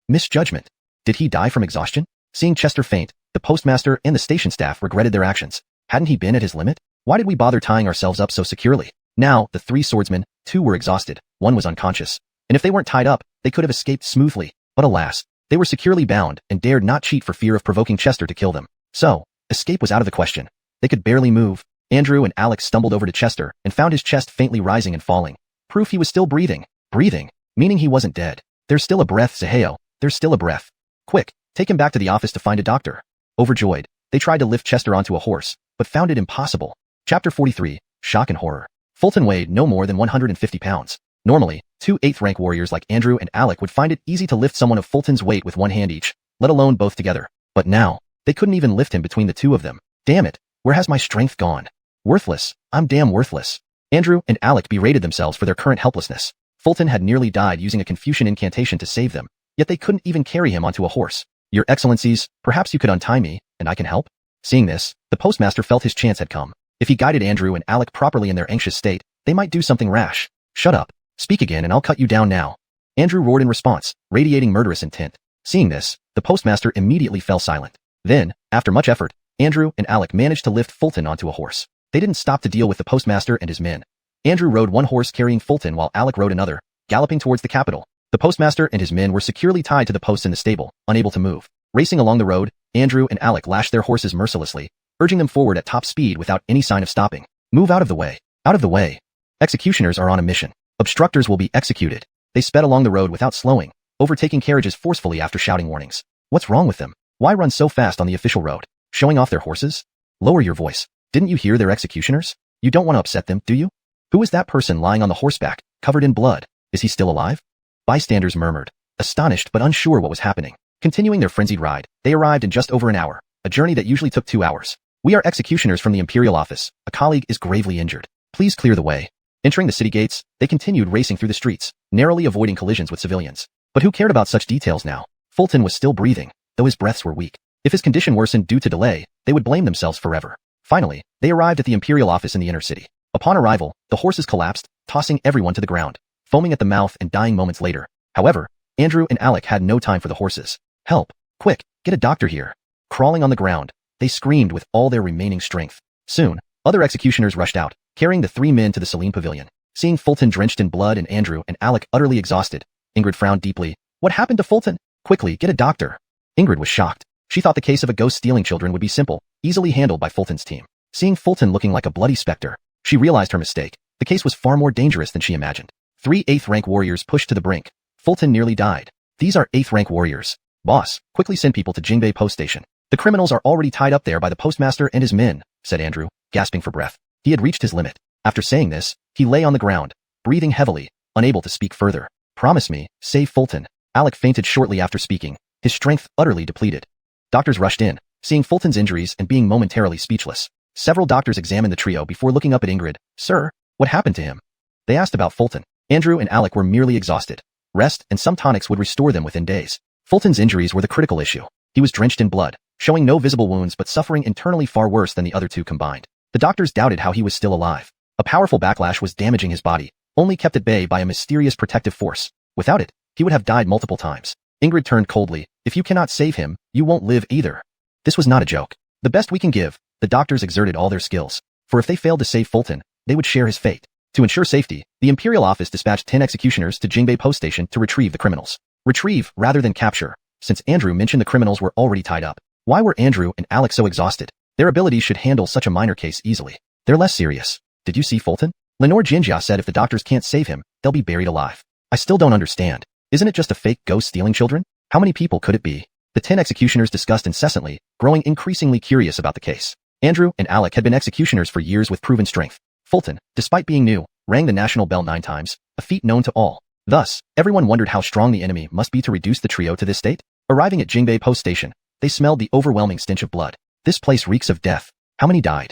Misjudgment. Did he die from exhaustion? Seeing Chester faint, the postmaster and the station staff regretted their actions. Hadn't he been at his limit? Why did we bother tying ourselves up so securely? Now, the 3 swordsmen, 2 were exhausted, 1 was unconscious. And if they weren't tied up, they could have escaped smoothly. But alas, they were securely bound and dared not cheat for fear of provoking Chester to kill them. So, escape was out of the question. They could barely move. Andrew and Alex stumbled over to Chester and found his chest faintly rising and falling. Proof he was still breathing. Breathing, meaning he wasn't dead. There's still a breath, Saheo. There's still a breath. Quick, take him back to the office to find a doctor. Overjoyed, they tried to lift Chester onto a horse, but found it impossible. Chapter 43, Shock and Horror. Fulton weighed no more than 150 pounds. Normally, two 8th rank warriors like Andrew and Alec would find it easy to lift someone of Fulton's weight with one hand each, let alone both together. But now, they couldn't even lift him between the two of them. Damn it, where has my strength gone? Worthless, I'm damn worthless. Andrew and Alec berated themselves for their current helplessness. Fulton had nearly died using a Confucian incantation to save them, yet they couldn't even carry him onto a horse. Your Excellencies, perhaps you could untie me, and I can help? Seeing this, the postmaster felt his chance had come. If he guided Andrew and Alec properly in their anxious state, they might do something rash. Shut up. Speak again and I'll cut you down now. Andrew roared in response, radiating murderous intent. Seeing this, the postmaster immediately fell silent. Then, after much effort, Andrew and Alec managed to lift Fulton onto a horse. They didn't stop to deal with the postmaster and his men. Andrew rode one horse carrying Fulton while Alec rode another, galloping towards the capital. The postmaster and his men were securely tied to the posts in the stable, unable to move. Racing along the road, Andrew and Alec lashed their horses mercilessly, urging them forward at top speed without any sign of stopping. Move out of the way. Out of the way. Executioners are on a mission. Obstructors will be executed. They sped along the road without slowing, overtaking carriages forcefully after shouting warnings. What's wrong with them? Why run so fast on the official road? Showing off their horses? Lower your voice. Didn't you hear their executioners? You don't want to upset them, do you? Who is that person lying on the horseback, covered in blood? Is he still alive? Bystanders murmured, astonished but unsure what was happening. Continuing their frenzied ride, they arrived in just over an hour, a journey that usually took 2 hours. We are executioners from the Imperial office. A colleague is gravely injured. Please clear the way. Entering the city gates, they continued racing through the streets, narrowly avoiding collisions with civilians. But who cared about such details now? Fulton was still breathing, though his breaths were weak. If his condition worsened due to delay, they would blame themselves forever. Finally, they arrived at the Imperial office in the inner city. Upon arrival, the horses collapsed, tossing everyone to the ground, foaming at the mouth and dying moments later. However, Andrew and Alec had no time for the horses. Help! Quick, get a doctor here. Crawling on the ground, they screamed with all their remaining strength. Soon, other executioners rushed out, carrying the 3 men to the Celine pavilion. Seeing Fulton drenched in blood and Andrew and Alec utterly exhausted, Ingrid frowned deeply. What happened to Fulton? Quickly, get a doctor. Ingrid was shocked. She thought the case of a ghost stealing children would be simple, easily handled by Fulton's team. Seeing Fulton looking like a bloody specter, she realized her mistake. The case was far more dangerous than she imagined. 3 8th rank warriors pushed to the brink. Fulton nearly died. These are 8th rank warriors. Boss, quickly send people to Jingbei post station. The criminals are already tied up there by the postmaster and his men, said Andrew, gasping for breath. He had reached his limit. After saying this, he lay on the ground, breathing heavily, unable to speak further. Promise me, save Fulton. Alec fainted shortly after speaking, his strength utterly depleted. Doctors rushed in, seeing Fulton's injuries and being momentarily speechless. Several doctors examined the trio before looking up at Ingrid. Sir, what happened to him? They asked about Fulton. Andrew and Alec were merely exhausted. Rest and some tonics would restore them within days. Fulton's injuries were the critical issue. He was drenched in blood, showing no visible wounds but suffering internally far worse than the other two combined. The doctors doubted how he was still alive. A powerful backlash was damaging his body, only kept at bay by a mysterious protective force. Without it, he would have died multiple times. Ingrid turned coldly. If you cannot save him, you won't live either. This was not a joke. The best we can give, the doctors exerted all their skills. For if they failed to save Fulton, they would share his fate. To ensure safety, the Imperial office dispatched 10 executioners to Jingbei post station to retrieve the criminals. Retrieve rather than capture, since Andrew mentioned the criminals were already tied up. Why were Andrew and Alec so exhausted? Their abilities should handle such a minor case easily. They're less serious. Did you see Fulton? Lenore Jinjia said if the doctors can't save him, they'll be buried alive. I still don't understand. Isn't it just a fake ghost stealing children? How many people could it be? The 10 executioners discussed incessantly, growing increasingly curious about the case. Andrew and Alec had been executioners for years with proven strength. Fulton, despite being new, rang the national bell 9 times, a feat known to all. Thus, everyone wondered how strong the enemy must be to reduce the trio to this state. Arriving at Jingbei post station, they smelled the overwhelming stench of blood. This place reeks of death. How many died?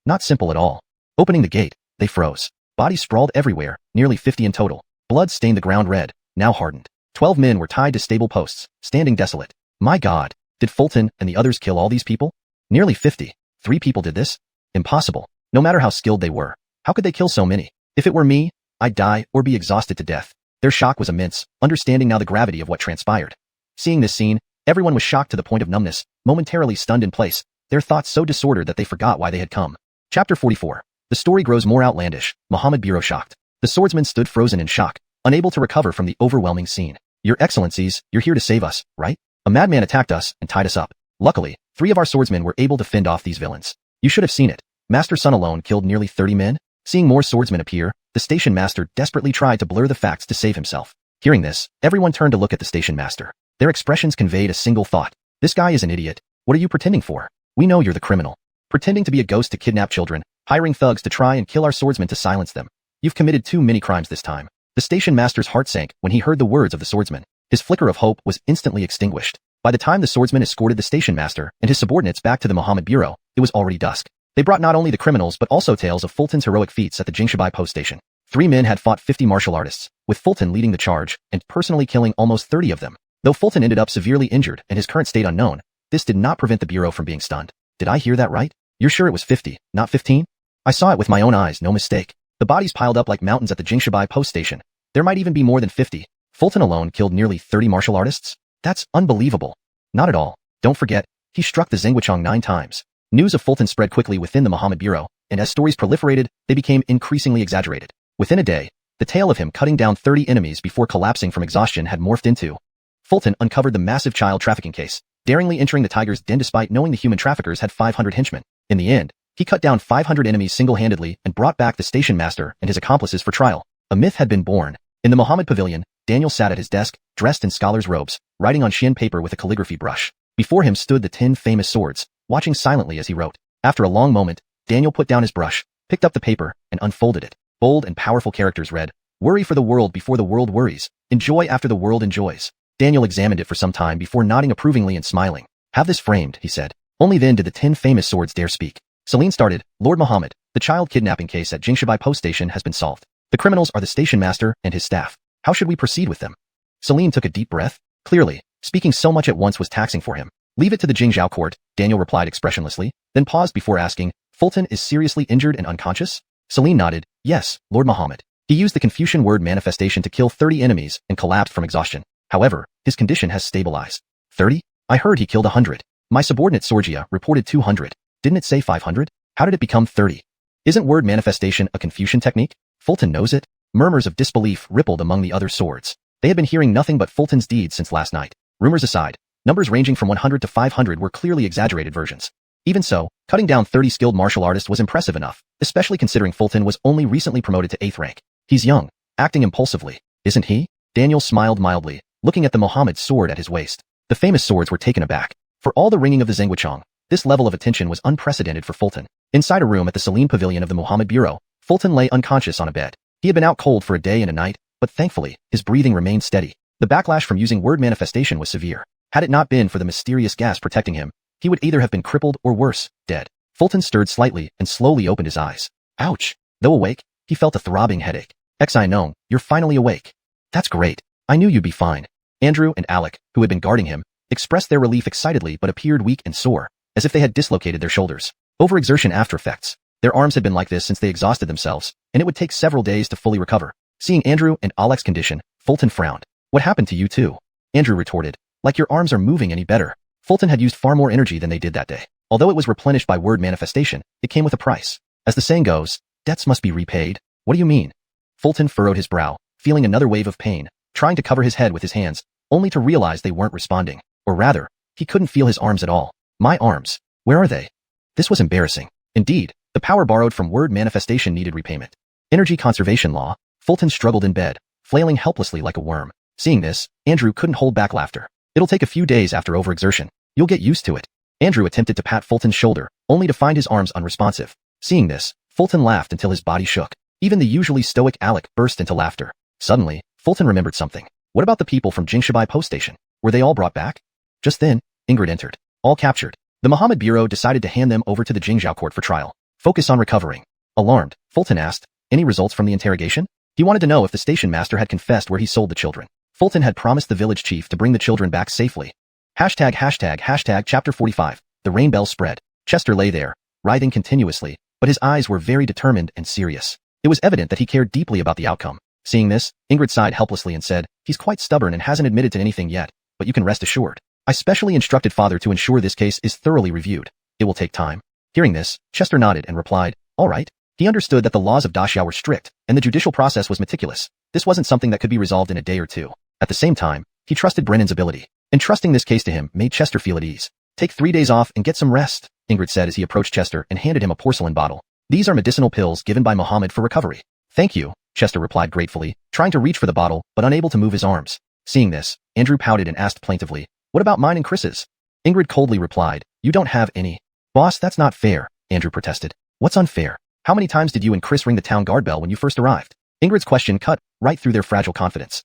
Not simple at all. Opening the gate, they froze. Bodies sprawled everywhere, nearly 50 in total. Blood stained the ground red, now hardened. 12 men were tied to stable posts, standing desolate. My God, did Fulton and the others kill all these people? Nearly 50. 3 people did this? Impossible. No matter how skilled they were, how could they kill so many? If it were me, I'd die or be exhausted to death. Their shock was immense, understanding now the gravity of what transpired. Seeing this scene, everyone was shocked to the point of numbness, momentarily stunned in place, their thoughts so disordered that they forgot why they had come. Chapter 44. The story grows more outlandish. Muhammad Biro shocked. The swordsman stood frozen in shock, unable to recover from the overwhelming scene. Your Excellencies, you're here to save us, right? A madman attacked us and tied us up. Luckily, 3 of our swordsmen were able to fend off these villains. You should have seen it. Master Sun alone killed nearly 30 men? Seeing more swordsmen appear, the station master desperately tried to blur the facts to save himself. Hearing this, everyone turned to look at the station master. Their expressions conveyed a single thought. This guy is an idiot. What are you pretending for? We know you're the criminal. Pretending to be a ghost to kidnap children, hiring thugs to try and kill our swordsmen to silence them. You've committed too many crimes this time. The station master's heart sank when he heard the words of the swordsman. His flicker of hope was instantly extinguished. By the time the swordsman escorted the station master and his subordinates back to the Mohammed Bureau, it was already dusk. They brought not only the criminals but also tales of Fulton's heroic feats at the Jingshibai post station. 3 men had fought 50 martial artists, with Fulton leading the charge and personally killing almost 30 of them. Though Fulton ended up severely injured and his current state unknown, this did not prevent the Bureau from being stunned. Did I hear that right? You're sure it was 50, not 15? I saw it with my own eyes, no mistake. The bodies piled up like mountains at the Jingshibai post station. There might even be more than 50. Fulton alone killed nearly 30 martial artists? That's unbelievable. Not at all. Don't forget, he struck the Zengguichang 9 times. News of Fulton spread quickly within the Mohammed Bureau, and as stories proliferated, they became increasingly exaggerated. Within a day, the tale of him cutting down 30 enemies before collapsing from exhaustion had morphed into. Fulton uncovered the massive child trafficking case, daringly entering the tiger's den despite knowing the human traffickers had 500 henchmen. In the end, he cut down 500 enemies single-handedly and brought back the station master and his accomplices for trial. A myth had been born. In the Mohammed Pavilion, Daniel sat at his desk, dressed in scholar's robes, writing on Jian paper with a calligraphy brush. Before him stood the 10 famous swords, watching silently as he wrote. After a long moment, Daniel put down his brush, picked up the paper, and unfolded it. Bold and powerful characters read, "Worry for the world before the world worries. Enjoy after the world enjoys." Daniel examined it for some time before nodding approvingly and smiling. "Have this framed," he said. Only then did the 10 famous swords dare speak. Celine started, "Lord Muhammad, the child kidnapping case at Jingshibai post station has been solved. The criminals are the station master and his staff. How should we proceed with them?" Celine took a deep breath. Clearly, speaking so much at once was taxing for him. "Leave it to the Jingzhou court," Daniel replied expressionlessly, then paused before asking, "Fulton is seriously injured and unconscious?" Celine nodded, "Yes, Lord Muhammad. He used the Confucian word manifestation to kill 30 enemies and collapsed from exhaustion. However, his condition has stabilized." 30? I heard he killed 100. My subordinate Sorgia reported 200. Didn't it say 500? How did it become 30? Isn't word manifestation a Confucian technique? Fulton knows it? Murmurs of disbelief rippled among the other swords. They had been hearing nothing but Fulton's deeds since last night. Rumors aside, numbers ranging from 100 to 500 were clearly exaggerated versions. Even so, cutting down 30 skilled martial artists was impressive enough, especially considering Fulton was only recently promoted to 8th rank. He's young, acting impulsively, isn't he? Daniel smiled mildly, looking at the Mohammed sword at his waist. The famous swords were taken aback. For all the ringing of the Zengguichang, this level of attention was unprecedented for Fulton. Inside a room at the Celine Pavilion of the Mohammed Bureau, Fulton lay unconscious on a bed. He had been out cold for a day and a night, but thankfully, his breathing remained steady. The backlash from using word manifestation was severe. Had it not been for the mysterious gas protecting him, he would either have been crippled or worse, dead. Fulton stirred slightly and slowly opened his eyes. Ouch! Though awake, he felt a throbbing headache. "Xi Nong, you're finally awake." "That's great. I knew you'd be fine." Andrew and Alec, who had been guarding him, expressed their relief excitedly but appeared weak and sore, as if they had dislocated their shoulders. Overexertion after effects. Their arms had been like this since they exhausted themselves, and it would take several days to fully recover. Seeing Andrew and Alec's condition, Fulton frowned. "What happened to you two?" Andrew retorted, "Like your arms are moving any better." Fulton had used far more energy than they did that day. Although it was replenished by word manifestation, it came with a price. As the saying goes, debts must be repaid. "What do you mean?" Fulton furrowed his brow, feeling another wave of pain, trying to cover his head with his hands, only to realize they weren't responding. Or rather, he couldn't feel his arms at all. My arms. Where are they? This was embarrassing. Indeed, the power borrowed from word manifestation needed repayment. Energy conservation law. Fulton struggled in bed, flailing helplessly like a worm. Seeing this, Andrew couldn't hold back laughter. "It'll take a few days after overexertion. You'll get used to it." Andrew attempted to pat Fulton's shoulder, only to find his arms unresponsive. Seeing this, Fulton laughed until his body shook. Even the usually stoic Alec burst into laughter. Suddenly, Fulton remembered something. What about the people from Jingshibai post station? Were they all brought back? Just then, Ingrid entered. All captured. The Mohammed Bureau decided to hand them over to the Jingzhou court for trial. Focus on recovering. Alarmed, Fulton asked, "Any results from the interrogation?" He wanted to know if the station master had confessed where he sold the children. Fulton had promised the village chief to bring the children back safely. Chapter 45. The rain bell spread. Chester lay there, writhing continuously, but his eyes were very determined and serious. It was evident that he cared deeply about the outcome. Seeing this, Ingrid sighed helplessly and said, "He's quite stubborn and hasn't admitted to anything yet, but you can rest assured. I specially instructed father to ensure this case is thoroughly reviewed. It will take time." Hearing this, Chester nodded and replied, "All right." He understood that the laws of Daxiao were strict, and the judicial process was meticulous. This wasn't something that could be resolved in a day or two. At the same time, he trusted Brennan's ability. Entrusting this case to him made Chester feel at ease. "Take 3 days off and get some rest." Ingrid said as he approached Chester and handed him a porcelain bottle. These are medicinal pills given by Muhammad for recovery. Thank you, Chester replied gratefully, trying to reach for the bottle but unable to move his arms. Seeing this, Andrew pouted and asked plaintively, what about mine and Chris's? Ingrid coldly replied, you don't have any. Boss, that's not fair, Andrew protested. What's unfair? How many times did you and Chris ring the town guard bell when you first arrived? Ingrid's question cut right through their fragile confidence.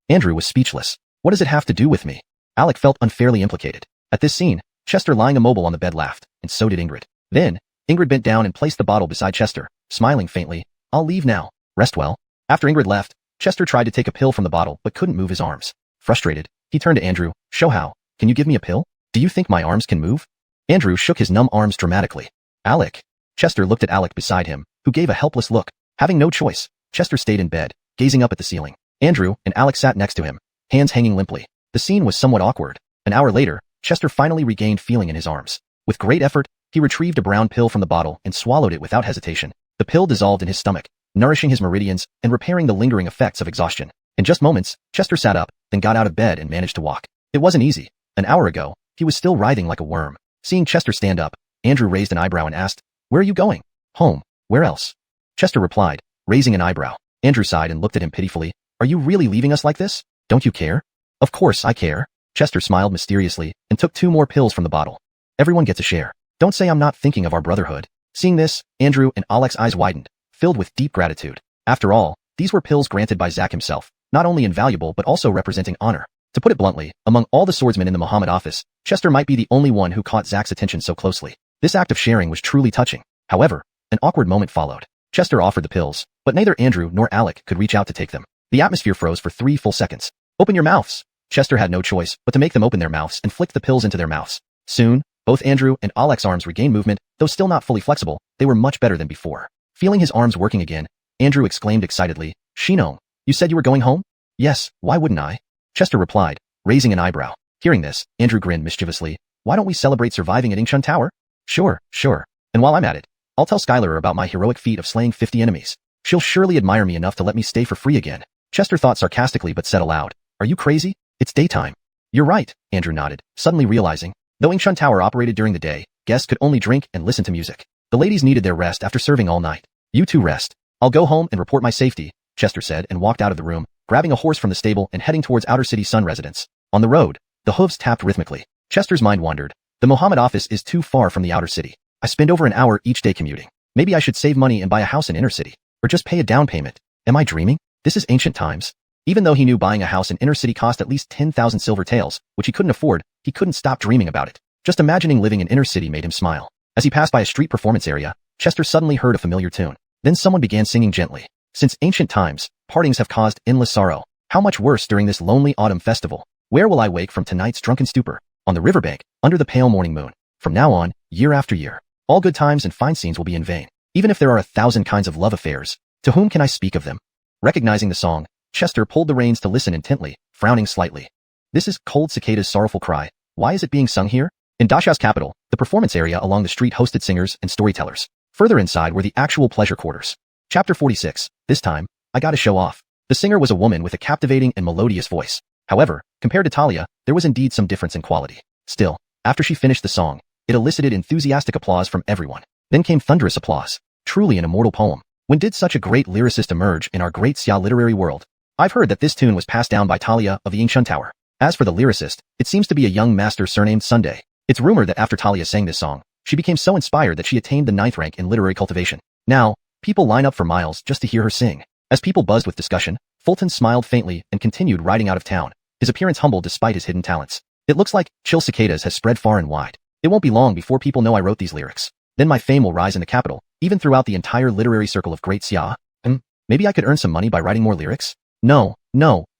Andrew was speechless. What does it have to do with me? Alec felt unfairly implicated. At this scene, Chester lying immobile on the bed laughed, and so did Ingrid. Then, Ingrid bent down and placed the bottle beside Chester, smiling faintly. I'll leave now. Rest well. After Ingrid left, Chester tried to take a pill from the bottle but couldn't move his arms. Frustrated, he turned to Andrew. Show how. Can you give me a pill? Do you think my arms can move? Andrew shook his numb arms dramatically. Alec. Chester looked at Alec beside him, who gave a helpless look. Having no choice, Chester stayed in bed, gazing up at the ceiling. Andrew and Alec sat next to him, hands hanging limply. The scene was somewhat awkward. An hour later, Chester finally regained feeling in his arms. With great effort, he retrieved a brown pill from the bottle and swallowed it without hesitation. The pill dissolved in his stomach, nourishing his meridians and repairing the lingering effects of exhaustion. In just moments, Chester sat up, then got out of bed and managed to walk. It wasn't easy. An hour ago, he was still writhing like a worm. Seeing Chester stand up, Andrew raised an eyebrow and asked, where are you going? Home. Where else? Chester replied, raising an eyebrow. Andrew sighed and looked at him pitifully. Are you really leaving us like this? Don't you care? Of course I care. Chester smiled mysteriously and took 2 more pills from the bottle. Everyone gets a share. Don't say I'm not thinking of our brotherhood. Seeing this, Andrew and Alec's eyes widened, filled with deep gratitude. After all, these were pills granted by Zack himself, not only invaluable but also representing honor. To put it bluntly, among all the swordsmen in the Muhammad office, Chester might be the only one who caught Zack's attention so closely. This act of sharing was truly touching. However, an awkward moment followed. Chester offered the pills, but neither Andrew nor Alec could reach out to take them. The atmosphere froze for 3 full seconds. Open your mouths. Chester had no choice but to make them open their mouths and flick the pills into their mouths. Soon, both Andrew and Alec's arms regained movement, though still not fully flexible, they were much better than before. Feeling his arms working again, Andrew exclaimed excitedly, Shinong, you said you were going home? Yes, why wouldn't I? Chester replied, raising an eyebrow. Hearing this, Andrew grinned mischievously. Why don't we celebrate surviving at Ingshun Tower? Sure. And while I'm at it, I'll tell Skylar about my heroic feat of slaying 50 enemies. She'll surely admire me enough to let me stay for free again. Chester thought sarcastically but said aloud, are you crazy? It's daytime. You're right, Andrew nodded, suddenly realizing. Though Ingshun Tower operated during the day, guests could only drink and listen to music. The ladies needed their rest after serving all night. You two rest. I'll go home and report my safety, Chester said and walked out of the room, grabbing a horse from the stable and heading towards Outer City Sun residence. On the road, the hooves tapped rhythmically. Chester's mind wandered. The Muhammad office is too far from the outer city. I spend over an hour each day commuting. Maybe I should save money and buy a house in inner city. Or just pay a down payment. Am I dreaming? This is ancient times. Even though he knew buying a house in inner city cost at least 10,000 silver taels, which he couldn't afford, he couldn't stop dreaming about it. Just imagining living in inner city made him smile. As he passed by a street performance area, Chester suddenly heard a familiar tune. Then someone began singing gently. Since ancient times, partings have caused endless sorrow. How much worse during this lonely autumn festival? Where will I wake from tonight's drunken stupor? On the riverbank, under the pale morning moon. From now on, year after year, all good times and fine scenes will be in vain. Even if there are 1,000 kinds of love affairs, to whom can I speak of them? Recognizing the song, Chester pulled the reins to listen intently, frowning slightly. This is Cold Cicada's sorrowful cry. Why is it being sung here? In Dashao's capital, the performance area along the street hosted singers and storytellers. Further inside were the actual pleasure quarters. Chapter 46. This time, I gotta show off. The singer was a woman with a captivating and melodious voice. However, compared to Talia, there was indeed some difference in quality. Still, after she finished the song, it elicited enthusiastic applause from everyone. Then came thunderous applause. Truly an immortal poem. When did such a great lyricist emerge in our great Xia literary world? I've heard that this tune was passed down by Talia of the Ingshun Tower. As for the lyricist, it seems to be a young master surnamed Sunday. It's rumored that after Talia sang this song, she became so inspired that she attained the 9th rank in literary cultivation. Now, people line up for miles just to hear her sing. As people buzzed with discussion, Fulton smiled faintly and continued riding out of town, his appearance humble despite his hidden talents. It looks like Chill Cicadas has spread far and wide. It won't be long before people know I wrote these lyrics. Then my fame will rise in the capital, even throughout the entire literary circle of Great Xia. Maybe I could earn some money by writing more lyrics? No,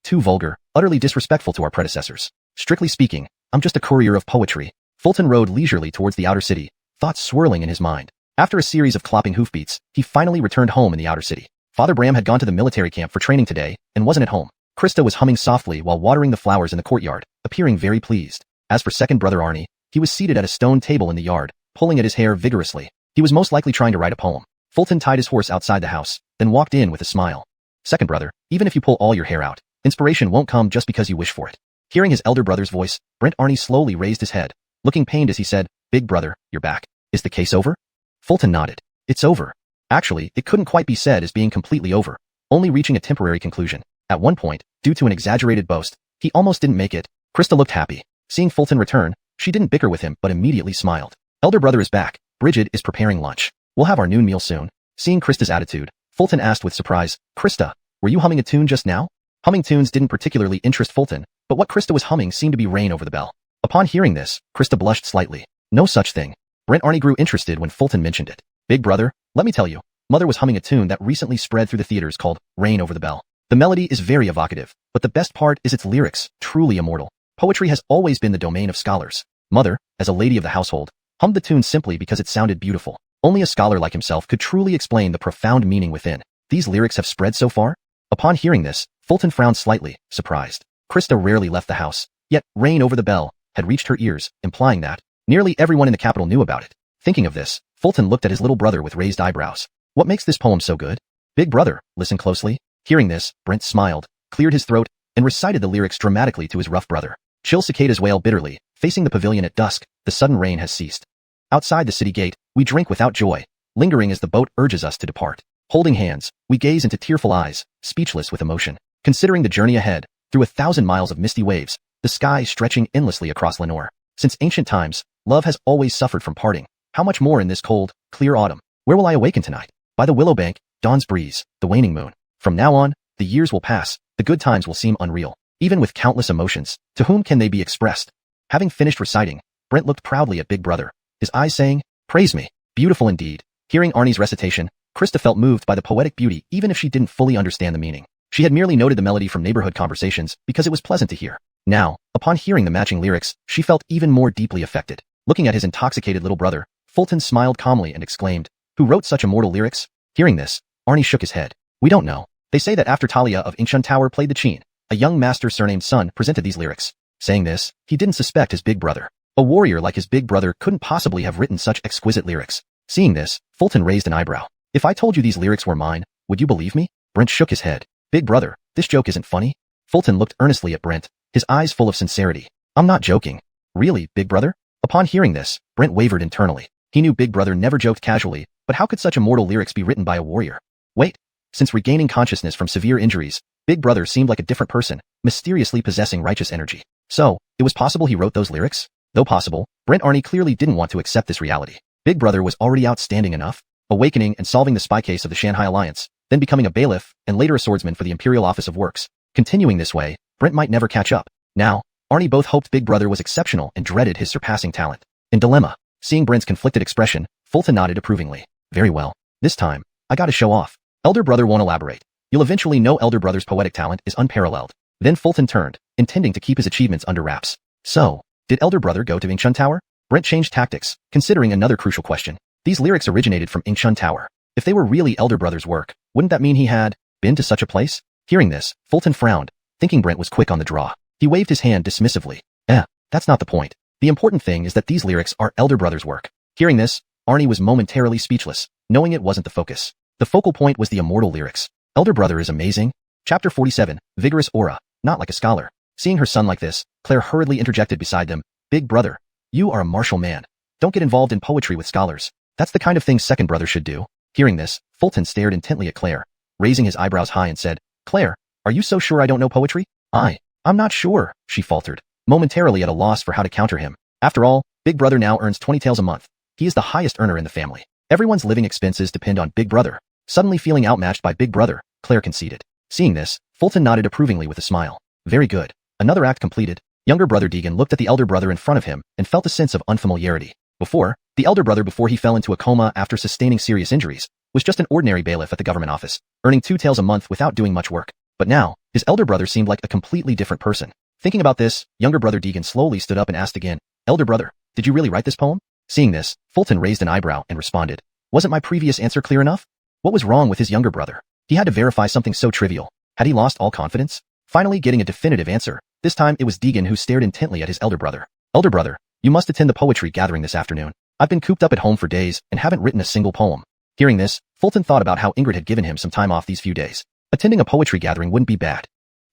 too vulgar, utterly disrespectful to our predecessors. Strictly speaking, I'm just a courier of poetry. Fulton rode leisurely towards the outer city, thoughts swirling in his mind. After a series of clopping hoofbeats, he finally returned home in the outer city. Father Bram had gone to the military camp for training today and wasn't at home. Krista was humming softly while watering the flowers in the courtyard, appearing very pleased. As for second brother Arnie, he was seated at a stone table in the yard, pulling at his hair vigorously. He was most likely trying to write a poem. Fulton tied his horse outside the house, then walked in with a smile. Second brother, even if you pull all your hair out, inspiration won't come just because you wish for it. Hearing his elder brother's voice, Brent Arnie slowly raised his head. Looking pained as he said, Big brother, you're back. Is the case over? Fulton nodded. It's over. Actually, it couldn't quite be said as being completely over, only reaching a temporary conclusion. At one point, due to an exaggerated boast, he almost didn't make it. Krista looked happy. Seeing Fulton return, she didn't bicker with him but immediately smiled. Elder brother is back. Bridget is preparing lunch. We'll have our noon meal soon. Seeing Krista's attitude, Fulton asked with surprise, Krista, were you humming a tune just now? Humming tunes didn't particularly interest Fulton, but what Krista was humming seemed to be Rain Over the Bell. Upon hearing this, Krista blushed slightly. No such thing. Brent Arnie grew interested when Fulton mentioned it. Big brother, let me tell you, Mother was humming a tune that recently spread through the theaters called Rain Over the Bell. The melody is very evocative, but the best part is its lyrics, truly immortal. Poetry has always been the domain of scholars. Mother, as a lady of the household, hummed the tune simply because it sounded beautiful. Only a scholar like himself could truly explain the profound meaning within. These lyrics have spread so far? Upon hearing this, Fulton frowned slightly, surprised. Krista rarely left the house, yet Rain Over the Bell had reached her ears, implying that nearly everyone in the capital knew about it. Thinking of this, Fulton looked at his little brother with raised eyebrows. What makes this poem so good? Big brother, listen closely. Hearing this, Brent smiled, cleared his throat, and recited the lyrics dramatically to his rough brother. Chill cicadas wail bitterly, facing the pavilion at dusk, the sudden rain has ceased. Outside the city gate, we drink without joy, lingering as the boat urges us to depart. Holding hands, we gaze into tearful eyes, speechless with emotion. Considering the journey ahead, through 1,000 miles of misty waves, the sky stretching endlessly across Lenore. Since ancient times, love has always suffered from parting. How much more in this cold, clear autumn? Where will I awaken tonight? By the willow bank, dawn's breeze, the waning moon. From now on, the years will pass, the good times will seem unreal. Even with countless emotions, to whom can they be expressed? Having finished reciting, Brent looked proudly at Big Brother, his eyes saying, praise me. Beautiful indeed. Hearing Arnie's recitation, Krista felt moved by the poetic beauty even if she didn't fully understand the meaning. She had merely noted the melody from neighborhood conversations because it was pleasant to hear. Now, upon hearing the matching lyrics, she felt even more deeply affected. Looking at his intoxicated little brother, Fulton smiled calmly and exclaimed, who wrote such immortal lyrics? Hearing this, Arnie shook his head. We don't know. They say that after Talia of Inkshun Tower played the Jian, a young master surnamed Sun presented these lyrics. Saying this, he didn't suspect his big brother. A warrior like his big brother couldn't possibly have written such exquisite lyrics. Seeing this, Fulton raised an eyebrow. If I told you these lyrics were mine, would you believe me? Brent shook his head. Big brother, this joke isn't funny? Fulton looked earnestly at Brent, his eyes full of sincerity. I'm not joking. Really, big brother? Upon hearing this, Brent wavered internally. He knew Big Brother never joked casually, but how could such immortal lyrics be written by a warrior? Wait. Since regaining consciousness from severe injuries, Big Brother seemed like a different person, mysteriously possessing righteous energy. So, it was possible he wrote those lyrics? Though possible, Brent Arnie clearly didn't want to accept this reality. Big Brother was already outstanding enough, awakening and solving the spy case of the Shanghai Alliance, then becoming a bailiff, and later a swordsman for the Imperial Office of Works. Continuing this way, Brent might never catch up. Now, Arnie both hoped Big Brother was exceptional and dreaded his surpassing talent. In dilemma, seeing Brent's conflicted expression, Fulton nodded approvingly. Very well. This time, I gotta show off. Elder Brother won't elaborate. You'll eventually know Elder Brother's poetic talent is unparalleled. Then Fulton turned, intending to keep his achievements under wraps. So, did Elder Brother go to Inkshun Tower? Brent changed tactics, considering another crucial question. These lyrics originated from Inkshun Tower. If they were really Elder Brother's work, wouldn't that mean he had been to such a place? Hearing this, Fulton frowned, thinking Brent was quick on the draw. He waved his hand dismissively. That's not the point. The important thing is that these lyrics are Elder Brother's work. Hearing this, Arnie was momentarily speechless, knowing it wasn't the focus. The focal point was the immortal lyrics. Elder Brother is amazing. Chapter 47, Vigorous Aura, not like a scholar. Seeing her son like this, Claire hurriedly interjected beside them. Big brother, you are a martial man. Don't get involved in poetry with scholars. That's the kind of thing second brother should do. Hearing this, Fulton stared intently at Claire, raising his eyebrows high and said, Claire, are you so sure I don't know poetry? I'm not sure, she faltered, momentarily at a loss for how to counter him. After all, Big Brother now earns 20 taels a month. He is the highest earner in the family. Everyone's living expenses depend on Big Brother. Suddenly feeling outmatched by Big Brother, Claire conceded. Seeing this, Fulton nodded approvingly with a smile. Very good. Another act completed. Younger brother Deegan looked at the elder brother in front of him and felt a sense of unfamiliarity. The elder brother before he fell into a coma after sustaining serious injuries, was just an ordinary bailiff at the government office, earning 2 taels a month without doing much work. But now, his elder brother seemed like a completely different person. Thinking about this, younger brother Deegan slowly stood up and asked again, Elder brother, did you really write this poem? Seeing this, Fulton raised an eyebrow and responded, wasn't my previous answer clear enough? What was wrong with his younger brother? He had to verify something so trivial. Had he lost all confidence? Finally getting a definitive answer, this time it was Deegan who stared intently at his elder brother. Elder brother, you must attend the poetry gathering this afternoon. I've been cooped up at home for days and haven't written a single poem. Hearing this, Fulton thought about how Ingrid had given him some time off these few days. Attending a poetry gathering wouldn't be bad.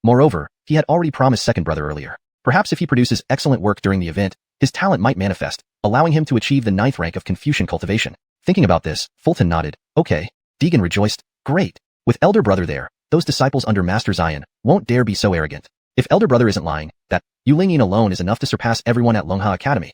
Moreover, he had already promised second brother earlier. Perhaps if he produces excellent work during the event, his talent might manifest, allowing him to achieve the 9th rank of Confucian cultivation. Thinking about this, Fulton nodded. Okay. Deegan rejoiced. Great. With elder brother there, those disciples under Master Jian won't dare be so arrogant. If elder brother isn't lying, that Yu Lingyin alone is enough to surpass everyone at Longha Academy.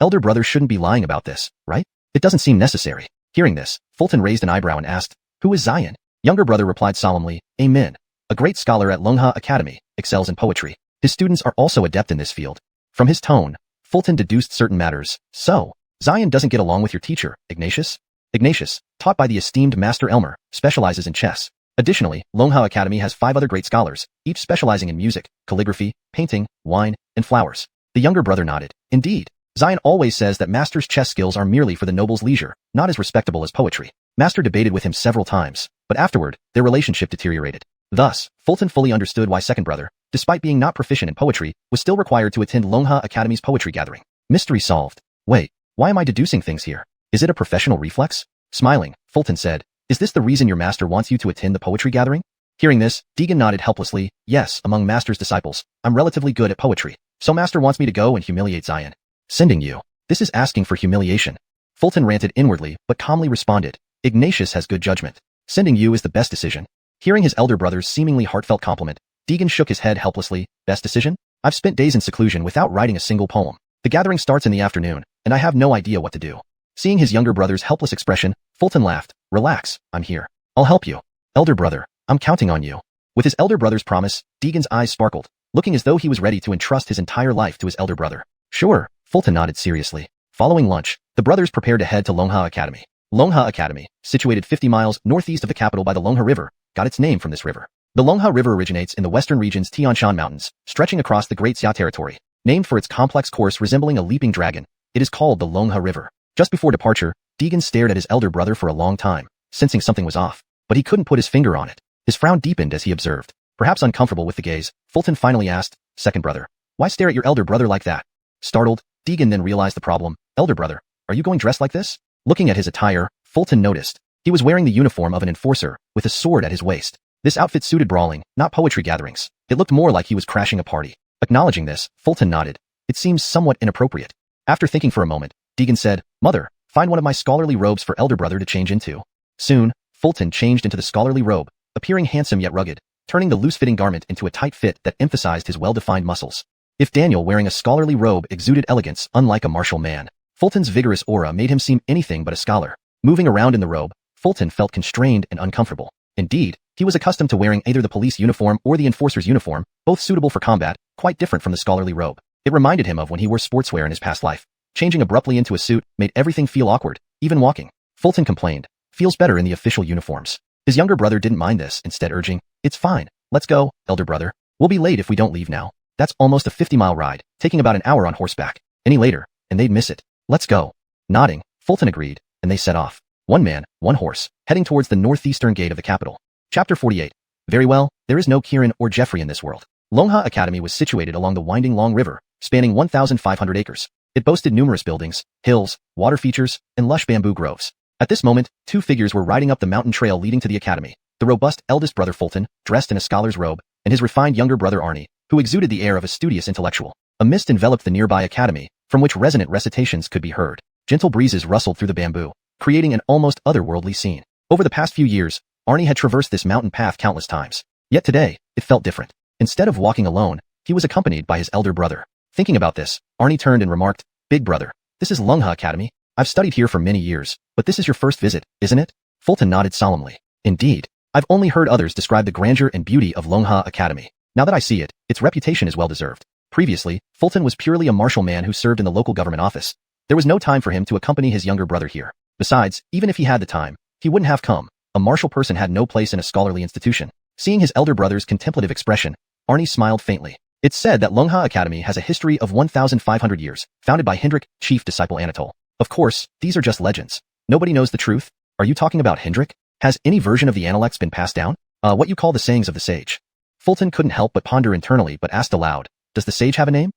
Elder brother shouldn't be lying about this, right? It doesn't seem necessary. Hearing this, Fulton raised an eyebrow and asked, who is Jian? Younger brother replied solemnly, Amen. A great scholar at Longha Academy, excels in poetry. His students are also adept in this field. From his tone, Fulton deduced certain matters. So, Jian doesn't get along with your teacher, Ignatius? Ignatius, taught by the esteemed Master Elmer, specializes in chess. Additionally, Longha Academy has 5 other great scholars, each specializing in music, calligraphy, painting, wine, and flowers. The younger brother nodded. Indeed. Jian always says that Master's chess skills are merely for the noble's leisure, not as respectable as poetry. Master debated with him several times, but afterward, their relationship deteriorated. Thus, Fulton fully understood why second brother, despite being not proficient in poetry, was still required to attend Longha Academy's poetry gathering. Mystery solved. Wait, why am I deducing things here? Is it a professional reflex? Smiling, Fulton said, is this the reason your master wants you to attend the poetry gathering? Hearing this, Deegan nodded helplessly. Yes, among Master's disciples, I'm relatively good at poetry, so Master wants me to go and humiliate Jian. Sending you. This is asking for humiliation. Fulton ranted inwardly, but calmly responded. Ignatius has good judgment. Sending you is the best decision. Hearing his elder brother's seemingly heartfelt compliment, Deegan shook his head helplessly. Best decision? I've spent days in seclusion without writing a single poem. The gathering starts in the afternoon, and I have no idea what to do. Seeing his younger brother's helpless expression, Fulton laughed. Relax, I'm here. I'll help you. Elder brother, I'm counting on you. With his elder brother's promise, Deegan's eyes sparkled, looking as though he was ready to entrust his entire life to his elder brother. Sure, Fulton nodded seriously. Following lunch, the brothers prepared to head to Longha Academy. Longha Academy, situated 50 miles northeast of the capital by the Longha River, got its name from this river. The Longha River originates in the western region's Tian Shan Mountains, stretching across the Great Xia territory. Named for its complex course resembling a leaping dragon, it is called the Longha River. Just before departure, Deegan stared at his elder brother for a long time, sensing something was off, but he couldn't put his finger on it. His frown deepened as he observed. Perhaps uncomfortable with the gaze, Fulton finally asked, second brother, why stare at your elder brother like that? Startled, Deegan then realized the problem. Elder brother, are you going dressed like this? Looking at his attire, Fulton noticed. He was wearing the uniform of an enforcer, with a sword at his waist. This outfit suited brawling, not poetry gatherings. It looked more like he was crashing a party. Acknowledging this, Fulton nodded. It seems somewhat inappropriate. After thinking for a moment, Deegan said, Mother, find one of my scholarly robes for elder brother to change into. Soon, Fulton changed into the scholarly robe, appearing handsome yet rugged, turning the loose-fitting garment into a tight fit that emphasized his well-defined muscles. If Daniel wearing a scholarly robe exuded elegance unlike a martial man, Fulton's vigorous aura made him seem anything but a scholar. Moving around in the robe, Fulton felt constrained and uncomfortable. Indeed, he was accustomed to wearing either the police uniform or the enforcer's uniform, both suitable for combat, quite different from the scholarly robe. It reminded him of when he wore sportswear in his past life. Changing abruptly into a suit made everything feel awkward, even walking. Fulton complained. Feels better in the official uniforms. His younger brother didn't mind this, instead urging, It's fine. Let's go, elder brother. We'll be late if we don't leave now. That's almost a 50-mile ride, taking about an hour on horseback. Any later, and they'd miss it. Let's go. Nodding, Fulton agreed, and they set off. One man, one horse, heading towards the northeastern gate of the capital. Chapter 48. Very well, there is no Kieran or Jeffrey in this world. Longha Academy was situated along the winding Long River, spanning 1,500 acres. It boasted numerous buildings, hills, water features, and lush bamboo groves. At this moment, 2 figures were riding up the mountain trail leading to the academy. The robust eldest brother Fulton, dressed in a scholar's robe, and his refined younger brother Arnie, who exuded the air of a studious intellectual. A mist enveloped the nearby academy, from which resonant recitations could be heard. Gentle breezes rustled through the bamboo, creating an almost otherworldly scene. Over the past few years, Arnie had traversed this mountain path countless times. Yet today, it felt different. Instead of walking alone, he was accompanied by his elder brother. Thinking about this, Arnie turned and remarked, Big brother, this is Longha Academy. I've studied here for many years, but this is your first visit, isn't it? Fulton nodded solemnly. Indeed. I've only heard others describe the grandeur and beauty of Longha Academy. Now that I see it, its reputation is well deserved. Previously, Fulton was purely a martial man who served in the local government office. There was no time for him to accompany his younger brother here. Besides, even if he had the time, he wouldn't have come. A martial person had no place in a scholarly institution. Seeing his elder brother's contemplative expression, Arnie smiled faintly. It's said that Longha Academy has a history of 1,500 years, founded by Hendrik, chief disciple Anatole. Of course, these are just legends. Nobody knows the truth. Are you talking about Hendrik? Has any version of the Analects been passed down? What you call the sayings of the sage. Fulton couldn't help but ponder internally but asked aloud, does the sage have a name?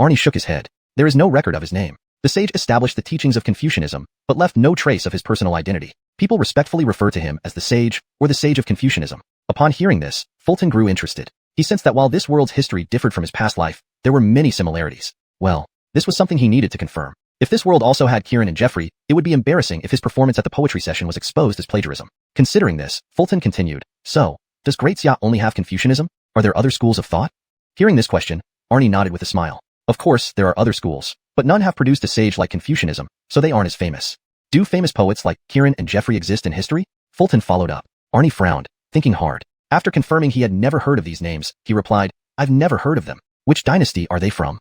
Arnie shook his head. There is no record of his name. The sage established the teachings of Confucianism, but left no trace of his personal identity. People respectfully refer to him as the sage, or the sage of Confucianism. Upon hearing this, Fulton grew interested. He sensed that while this world's history differed from his past life, there were many similarities. Well, this was something he needed to confirm. If this world also had Kieran and Jeffrey, it would be embarrassing if his performance at the poetry session was exposed as plagiarism. Considering this, Fulton continued, so, does Great Xia only have Confucianism? Are there other schools of thought? Hearing this question, Arnie nodded with a smile. Of course, there are other schools, but none have produced a sage like Confucianism, so they aren't as famous. Do famous poets like Kieran and Jeffrey exist in history? Fulton followed up. Arnie frowned, thinking hard. After confirming he had never heard of these names, he replied, I've never heard of them. Which dynasty are they from?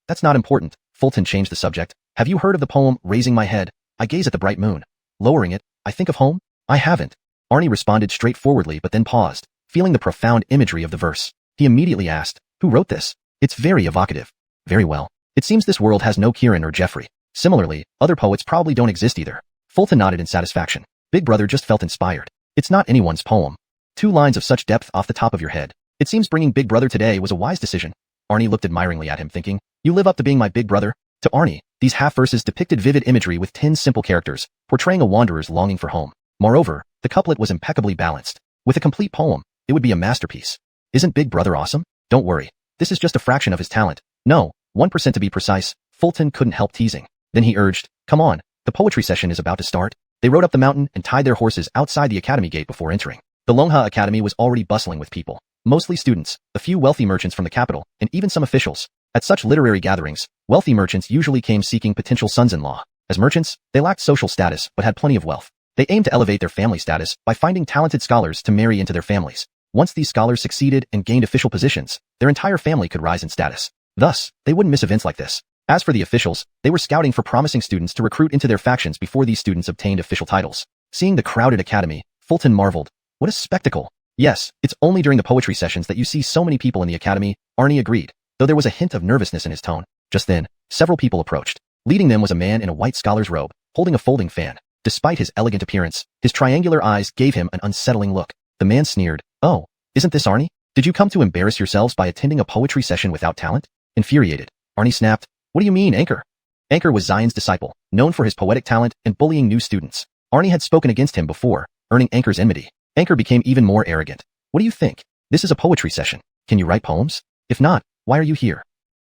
That's not important. Fulton changed the subject. Have you heard of the poem, Raising My Head, I Gaze at the Bright Moon? Lowering it, I think of home? I haven't. Arnie responded straightforwardly but then paused, feeling the profound imagery of the verse. He immediately asked, who wrote this? It's very evocative. Very well. It seems this world has no Kieran or Jeffrey. Similarly, other poets probably don't exist either. Fulton nodded in satisfaction. Big Brother just felt inspired. It's not anyone's poem. 2 lines of such depth off the top of your head. It seems bringing Big Brother today was a wise decision. Arnie looked admiringly at him thinking, you live up to being my big brother? To Arnie, these half verses depicted vivid imagery with 10 simple characters, portraying a wanderer's longing for home. Moreover, the couplet was impeccably balanced. With a complete poem, it would be a masterpiece. Isn't Big Brother awesome? Don't worry. This is just a fraction of his talent. No, 1% to be precise. Fulton couldn't help teasing. Then he urged, come on, the poetry session is about to start. They rode up the mountain and tied their horses outside the academy gate before entering. The Longha Academy was already bustling with people. Mostly students, a few wealthy merchants from the capital, and even some officials. At such literary gatherings, wealthy merchants usually came seeking potential sons-in-law. As merchants, they lacked social status but had plenty of wealth. They aimed to elevate their family status by finding talented scholars to marry into their families. Once these scholars succeeded and gained official positions, their entire family could rise in status. Thus, they wouldn't miss events like this. As for the officials, they were scouting for promising students to recruit into their factions before these students obtained official titles. Seeing the crowded academy, Fulton marveled. What a spectacle! Yes, it's only during the poetry sessions that you see so many people in the academy, Arnie agreed, though there was a hint of nervousness in his tone. Just then, several people approached. Leading them was a man in a white scholar's robe, holding a folding fan. Despite his elegant appearance, his triangular eyes gave him an unsettling look. The man sneered, oh, isn't this Arnie? Did you come to embarrass yourselves by attending a poetry session without talent? Infuriated, Arnie snapped, what do you mean, Anchor? Anchor was Xian's disciple, known for his poetic talent and bullying new students. Arnie had spoken against him before, earning Anchor's enmity. Anchor became even more arrogant. What do you think? This is a poetry session. Can you write poems? If not, why are you here?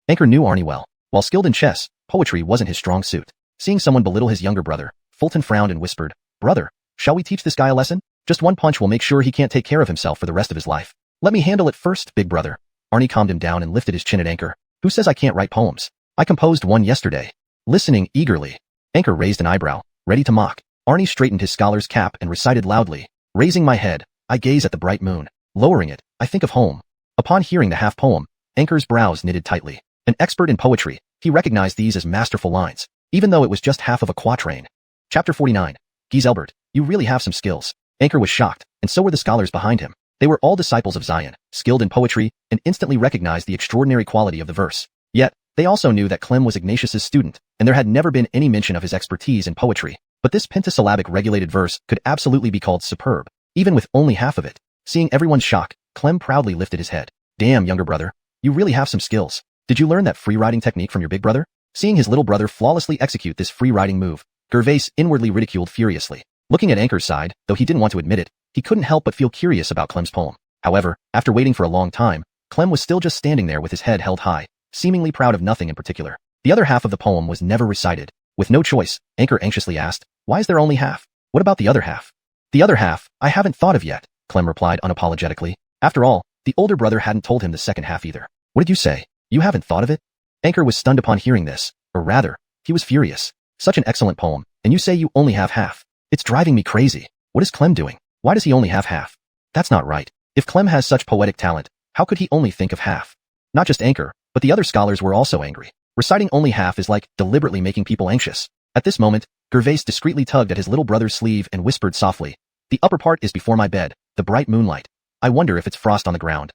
Anchor knew Arnie well. While skilled in chess, poetry wasn't his strong suit. Seeing someone belittle his younger brother, Fulton frowned and whispered, brother, shall we teach this guy a lesson? Just one punch will make sure he can't take care of himself for the rest of his life. Let me handle it first, big brother. Arnie calmed him down and lifted his chin at Anchor. Who says I can't write poems? I composed one yesterday. Listening eagerly, Anchor raised an eyebrow, ready to mock. Arnie straightened his scholar's cap and recited loudly, raising my head, I gaze at the bright moon. Lowering it, I think of home. Upon hearing the half poem, Anchor's brows knitted tightly. An expert in poetry, he recognized these as masterful lines, even though it was just half of a quatrain. Chapter 49. Giselbert, you really have some skills. Anchor was shocked, and so were the scholars behind him. They were all disciples of Xian, skilled in poetry, and instantly recognized the extraordinary quality of the verse. Yet, they also knew that Clem was Ignatius's student, and there had never been any mention of his expertise in poetry. But this pentasyllabic regulated verse could absolutely be called superb, even with only half of it. Seeing everyone's shock, Clem proudly lifted his head. Damn, younger brother. You really have some skills. Did you learn that free writing technique from your big brother? Seeing his little brother flawlessly execute this free writing move, Gervais inwardly ridiculed furiously. Looking at Anchor's side, though he didn't want to admit it, he couldn't help but feel curious about Clem's poem. However, after waiting for a long time, Clem was still just standing there with his head held high, seemingly proud of nothing in particular. The other half of the poem was never recited. With no choice, Anchor anxiously asked, why is there only half? What about the other half? The other half, I haven't thought of yet, Clem replied unapologetically. After all, the older brother hadn't told him the second half either. What did you say? You haven't thought of it? Anchor was stunned upon hearing this, or rather, he was furious. Such an excellent poem, and you say you only have half. It's driving me crazy. What is Clem doing? Why does he only have half? That's not right. If Clem has such poetic talent, how could he only think of half? Not just Anchor, but the other scholars were also angry. Reciting only half is like deliberately making people anxious. At this moment, Gervais discreetly tugged at his little brother's sleeve and whispered softly, the upper part is before my bed, the bright moonlight. I wonder if it's frost on the ground.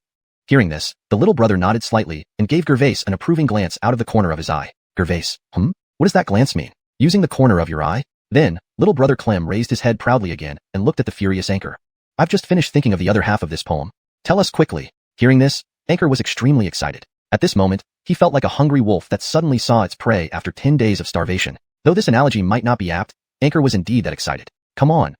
Hearing this, the little brother nodded slightly and gave Gervais an approving glance out of the corner of his eye. Gervais, what does that glance mean? Using the corner of your eye? Then, little brother Clem raised his head proudly again and looked at the furious Anchor. I've just finished thinking of the other half of this poem. Tell us quickly. Hearing this, Anchor was extremely excited. At this moment, he felt like a hungry wolf that suddenly saw its prey after 10 days of starvation. Though this analogy might not be apt, Anchor was indeed that excited. Come on.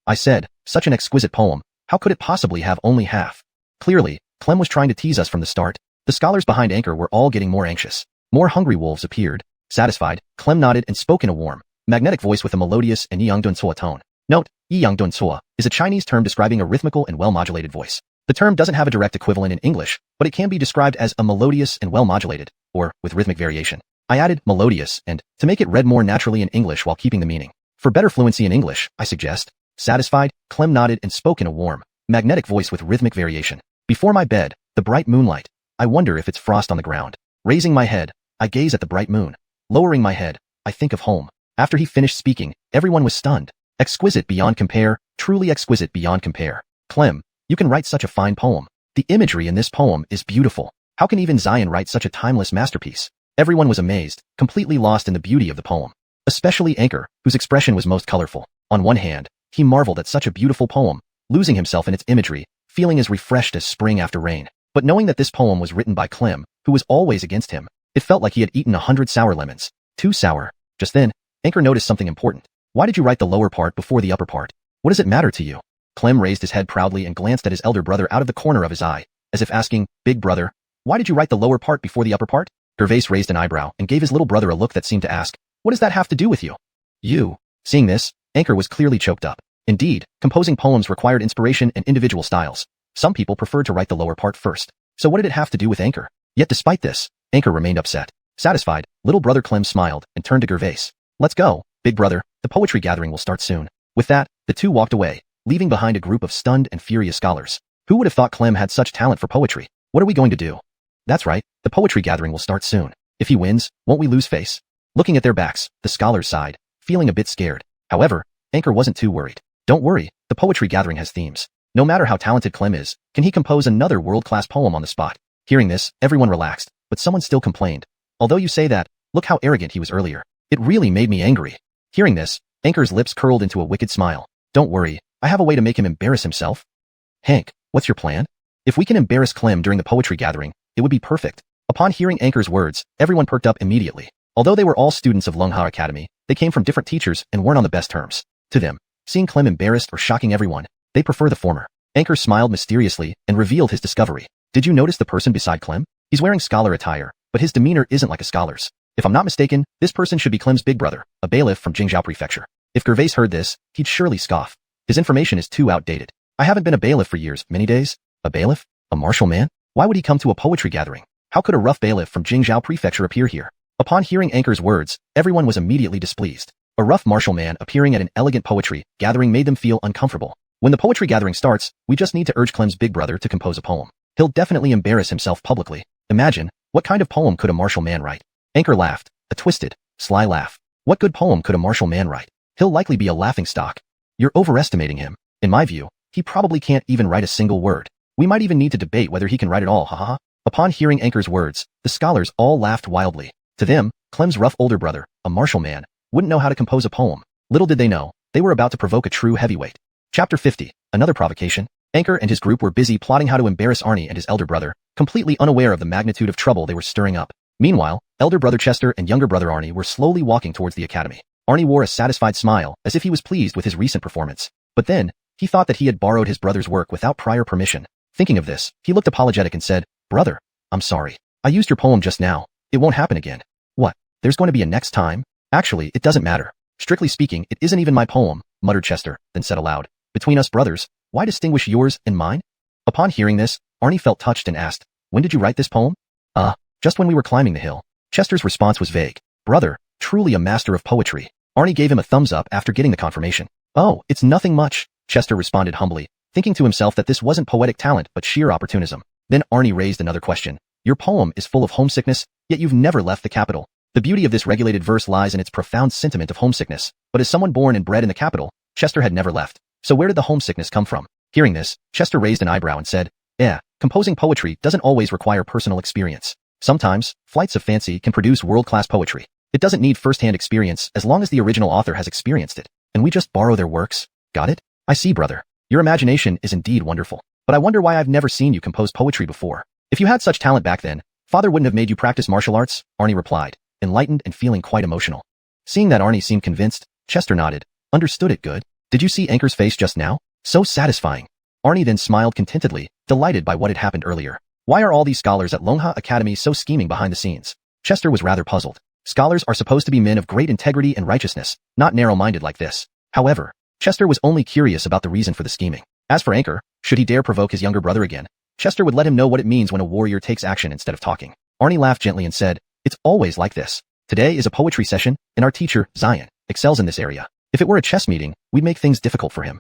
I said, such an exquisite poem, how could it possibly have only half? Clearly, Clem was trying to tease us from the start. The scholars behind Anchor were all getting more anxious. More hungry wolves appeared. Satisfied, Clem nodded and spoke in a warm, magnetic voice with a melodious and yi-yang-dun-cua tone. Note, yi-yang-dun-cua is a Chinese term describing a rhythmical and well-modulated voice. The term doesn't have a direct equivalent in English, but it can be described as a melodious and well-modulated, or with rhythmic variation. I added melodious and to make it read more naturally in English while keeping the meaning. For better fluency in English, I suggest. Satisfied, Clem nodded and spoke in a warm, magnetic voice with rhythmic variation. Before my bed, the bright moonlight. I wonder if it's frost on the ground. Raising my head, I gaze at the bright moon. Lowering my head, I think of home. After he finished speaking, everyone was stunned. Exquisite beyond compare, truly exquisite beyond compare. Clem, you can write such a fine poem. The imagery in this poem is beautiful. How can even Jian write such a timeless masterpiece? Everyone was amazed, completely lost in the beauty of the poem. Especially Anchor, whose expression was most colorful. On one hand, he marveled at such a beautiful poem, losing himself in its imagery, feeling as refreshed as spring after rain. But knowing that this poem was written by Clem, who was always against him, it felt like he had eaten 100 sour lemons. Too sour. Just then, Anchor noticed something important. Why did you write the lower part before the upper part? What does it matter to you? Clem raised his head proudly and glanced at his elder brother out of the corner of his eye, as if asking, Big brother, why did you write the lower part before the upper part? Gervais raised an eyebrow and gave his little brother a look that seemed to ask, what does that have to do with you? You. Seeing this, Anchor was clearly choked up. Indeed, composing poems required inspiration and individual styles. Some people preferred to write the lower part first. So what did it have to do with Anchor? Yet despite this, Anchor remained upset. Satisfied, little brother Clem smiled and turned to Gervais. Let's go, big brother, the poetry gathering will start soon. With that, the two walked away, leaving behind a group of stunned and furious scholars. Who would have thought Clem had such talent for poetry? What are we going to do? That's right, the poetry gathering will start soon. If he wins, won't we lose face? Looking at their backs, the scholars sighed, feeling a bit scared. However, Anchor wasn't too worried. Don't worry, the poetry gathering has themes. No matter how talented Clem is, can he compose another world-class poem on the spot? Hearing this, everyone relaxed, but someone still complained. Although you say that, look how arrogant he was earlier. It really made me angry. Hearing this, Anchor's lips curled into a wicked smile. Don't worry, I have a way to make him embarrass himself. Hank, what's your plan? If we can embarrass Clem during the poetry gathering, it would be perfect. Upon hearing Anchor's words, everyone perked up immediately. Although they were all students of Lungha Academy, they came from different teachers and weren't on the best terms. To them, seeing Clem embarrassed or shocking everyone, they prefer the former. Anchor smiled mysteriously and revealed his discovery. Did you notice the person beside Clem? He's wearing scholar attire, but his demeanor isn't like a scholar's. If I'm not mistaken, this person should be Clem's big brother, a bailiff from Jingzhou Prefecture. If Gervais heard this, he'd surely scoff. His information is too outdated. I haven't been a bailiff for years, many days. A bailiff? A martial man? Why would he come to a poetry gathering? How could a rough bailiff from Jingzhou Prefecture appear here? Upon hearing Anchor's words, everyone was immediately displeased. A rough martial man appearing at an elegant poetry gathering made them feel uncomfortable. When the poetry gathering starts, we just need to urge Clem's big brother to compose a poem. He'll definitely embarrass himself publicly. Imagine, what kind of poem could a martial man write? Anchor laughed, a twisted, sly laugh. What good poem could a martial man write? He'll likely be a laughingstock. You're overestimating him. In my view, he probably can't even write a single word. We might even need to debate whether he can write at all, haha. Upon hearing Anchor's words, the scholars all laughed wildly. To them, Clem's rough older brother, a martial man, wouldn't know how to compose a poem. Little did they know, they were about to provoke a true heavyweight. Chapter 50, another provocation. Anchor and his group were busy plotting how to embarrass Arnie and his elder brother, completely unaware of the magnitude of trouble they were stirring up. Meanwhile, elder brother Chester and younger brother Arnie were slowly walking towards the academy. Arnie wore a satisfied smile, as if he was pleased with his recent performance. But then, he thought that he had borrowed his brother's work without prior permission. Thinking of this, he looked apologetic and said, Brother, I'm sorry. I used your poem just now. It won't happen again. What? There's going to be a next time? Actually, it doesn't matter. Strictly speaking, it isn't even my poem, muttered Chester, then said aloud. Between us brothers, why distinguish yours and mine? Upon hearing this, Arnie felt touched and asked, When did you write this poem? Just when we were climbing the hill. Chester's response was vague. Brother, truly a master of poetry. Arnie gave him a thumbs up after getting the confirmation. Oh, it's nothing much, Chester responded humbly, thinking to himself that this wasn't poetic talent but sheer opportunism. Then Arnie raised another question. Your poem is full of homesickness, yet you've never left the capital. The beauty of this regulated verse lies in its profound sentiment of homesickness, but as someone born and bred in the capital, Chester had never left. So where did the homesickness come from? Hearing this, Chester raised an eyebrow and said, composing poetry doesn't always require personal experience. Sometimes, flights of fancy can produce world-class poetry. It doesn't need first-hand experience as long as the original author has experienced it, and we just borrow their works. Got it? I see, brother. Your imagination is indeed wonderful, but I wonder why I've never seen you compose poetry before. If you had such talent back then, Father wouldn't have made you practice martial arts, Arnie replied, enlightened and feeling quite emotional. Seeing that Arnie seemed convinced, Chester nodded. Understood it, good. Did you see Anchor's face just now? So satisfying. Arnie then smiled contentedly, delighted by what had happened earlier. Why are all these scholars at Longha Academy so scheming behind the scenes? Chester was rather puzzled. Scholars are supposed to be men of great integrity and righteousness, not narrow-minded like this. However, Chester was only curious about the reason for the scheming. As for Anchor, should he dare provoke his younger brother again, Chester would let him know what it means when a warrior takes action instead of talking. Arnie laughed gently and said, "It's always like this. Today is a poetry session, and our teacher, Jian, excels in this area. If it were a chess meeting, we'd make things difficult for him."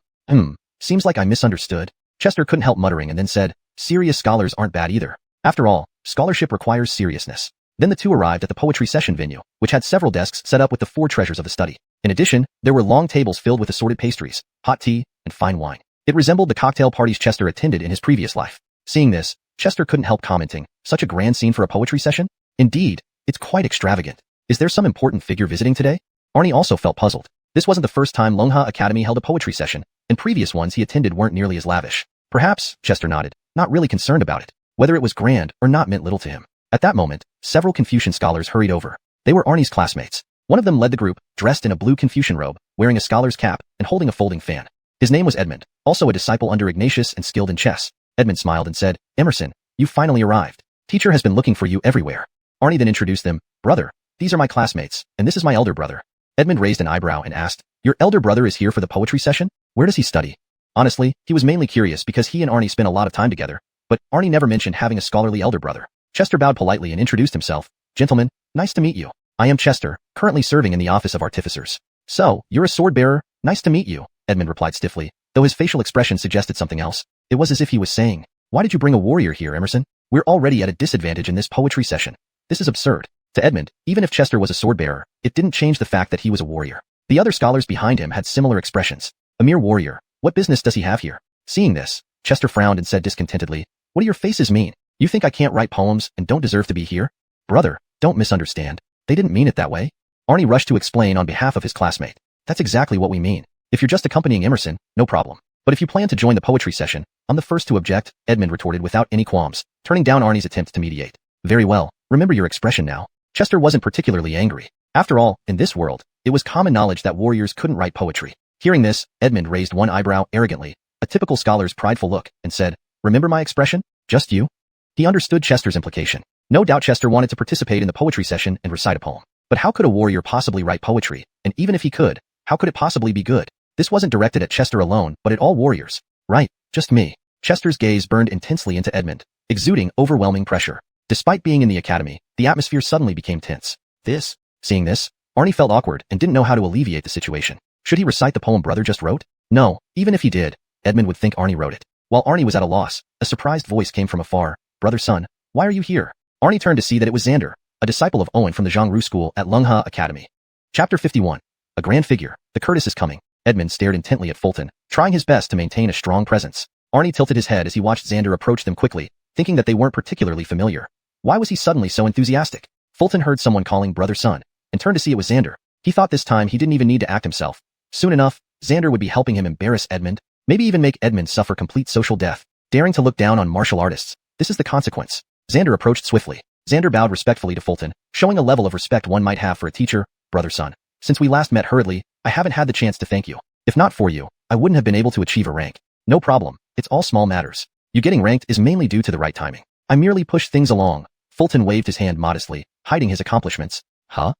Seems like I misunderstood. Chester couldn't help muttering and then said, "Serious scholars aren't bad either. After all, scholarship requires seriousness." Then the two arrived at the poetry session venue, which had several desks set up with the four treasures of the study. In addition, there were long tables filled with assorted pastries, hot tea, and fine wine. It resembled the cocktail parties Chester attended in his previous life. Seeing this, Chester couldn't help commenting, "Such a grand scene for a poetry session? Indeed, it's quite extravagant. Is there some important figure visiting today?" Arnie also felt puzzled. This wasn't the first time Longha Academy held a poetry session, and previous ones he attended weren't nearly as lavish. Perhaps, Chester nodded, not really concerned about it. Whether it was grand or not meant little to him. At that moment, several Confucian scholars hurried over. They were Arnie's classmates. One of them led the group, dressed in a blue Confucian robe, wearing a scholar's cap, and holding a folding fan. His name was Edmund, also a disciple under Ignatius and skilled in chess. Edmund smiled and said, "Emerson, you finally arrived. Teacher has been looking for you everywhere." Arnie then introduced them, "Brother, these are my classmates, and this is my elder brother." Edmund raised an eyebrow and asked, "Your elder brother is here for the poetry session? Where does he study?" Honestly, he was mainly curious because he and Arnie spent a lot of time together, but Arnie never mentioned having a scholarly elder brother. Chester bowed politely and introduced himself. "Gentlemen, nice to meet you. I am Chester, currently serving in the office of artificers." "So, you're a sword bearer? Nice to meet you," Edmund replied stiffly, though his facial expression suggested something else. It was as if he was saying, "Why did you bring a warrior here, Emerson? We're already at a disadvantage in this poetry session. This is absurd." To Edmund, even if Chester was a sword bearer, it didn't change the fact that he was a warrior. The other scholars behind him had similar expressions. "A mere warrior. What business does he have here?" Seeing this, Chester frowned and said discontentedly, "What do your faces mean? You think I can't write poems and don't deserve to be here?" "Brother, don't misunderstand. They didn't mean it that way." Arnie rushed to explain on behalf of his classmate. "That's exactly what we mean. If you're just accompanying Emerson, no problem. But if you plan to join the poetry session, I'm the first to object," Edmund retorted without any qualms, turning down Arnie's attempt to mediate. "Very well, remember your expression now." Chester wasn't particularly angry. After all, in this world, it was common knowledge that warriors couldn't write poetry. Hearing this, Edmund raised one eyebrow arrogantly, a typical scholar's prideful look, and said, "Remember my expression? Just you?" He understood Chester's implication. No doubt Chester wanted to participate in the poetry session and recite a poem. But how could a warrior possibly write poetry? And even if he could, how could it possibly be good? This wasn't directed at Chester alone, but at all warriors. "Right, just me." Chester's gaze burned intensely into Edmund, exuding overwhelming pressure. Despite being in the academy, the atmosphere suddenly became tense. Seeing this, Arnie felt awkward and didn't know how to alleviate the situation. Should he recite the poem brother just wrote? No, even if he did, Edmund would think Arnie wrote it. While Arnie was at a loss, a surprised voice came from afar. "Brother son, why are you here?" Arnie turned to see that it was Xander, a disciple of Owen from the Zhongru school at Lungha Academy. Chapter 51. A grand figure, the Curtis is coming. Edmund stared intently at Fulton, trying his best to maintain a strong presence. Arnie tilted his head as he watched Xander approach them quickly, thinking that they weren't particularly familiar. Why was he suddenly so enthusiastic? Fulton heard someone calling brother son, and turned to see it was Xander. He thought this time he didn't even need to act himself. Soon enough, Xander would be helping him embarrass Edmund, maybe even make Edmund suffer complete social death. Daring to look down on martial artists, this is the consequence. Xander approached swiftly. Xander bowed respectfully to Fulton, showing a level of respect one might have for a teacher. "Brother son, since we last met hurriedly, I haven't had the chance to thank you. If not for you, I wouldn't have been able to achieve a rank." "No problem, it's all small matters. You getting ranked is mainly due to the right timing. I merely pushed things along." Fulton waved his hand modestly, hiding his accomplishments. "Huh?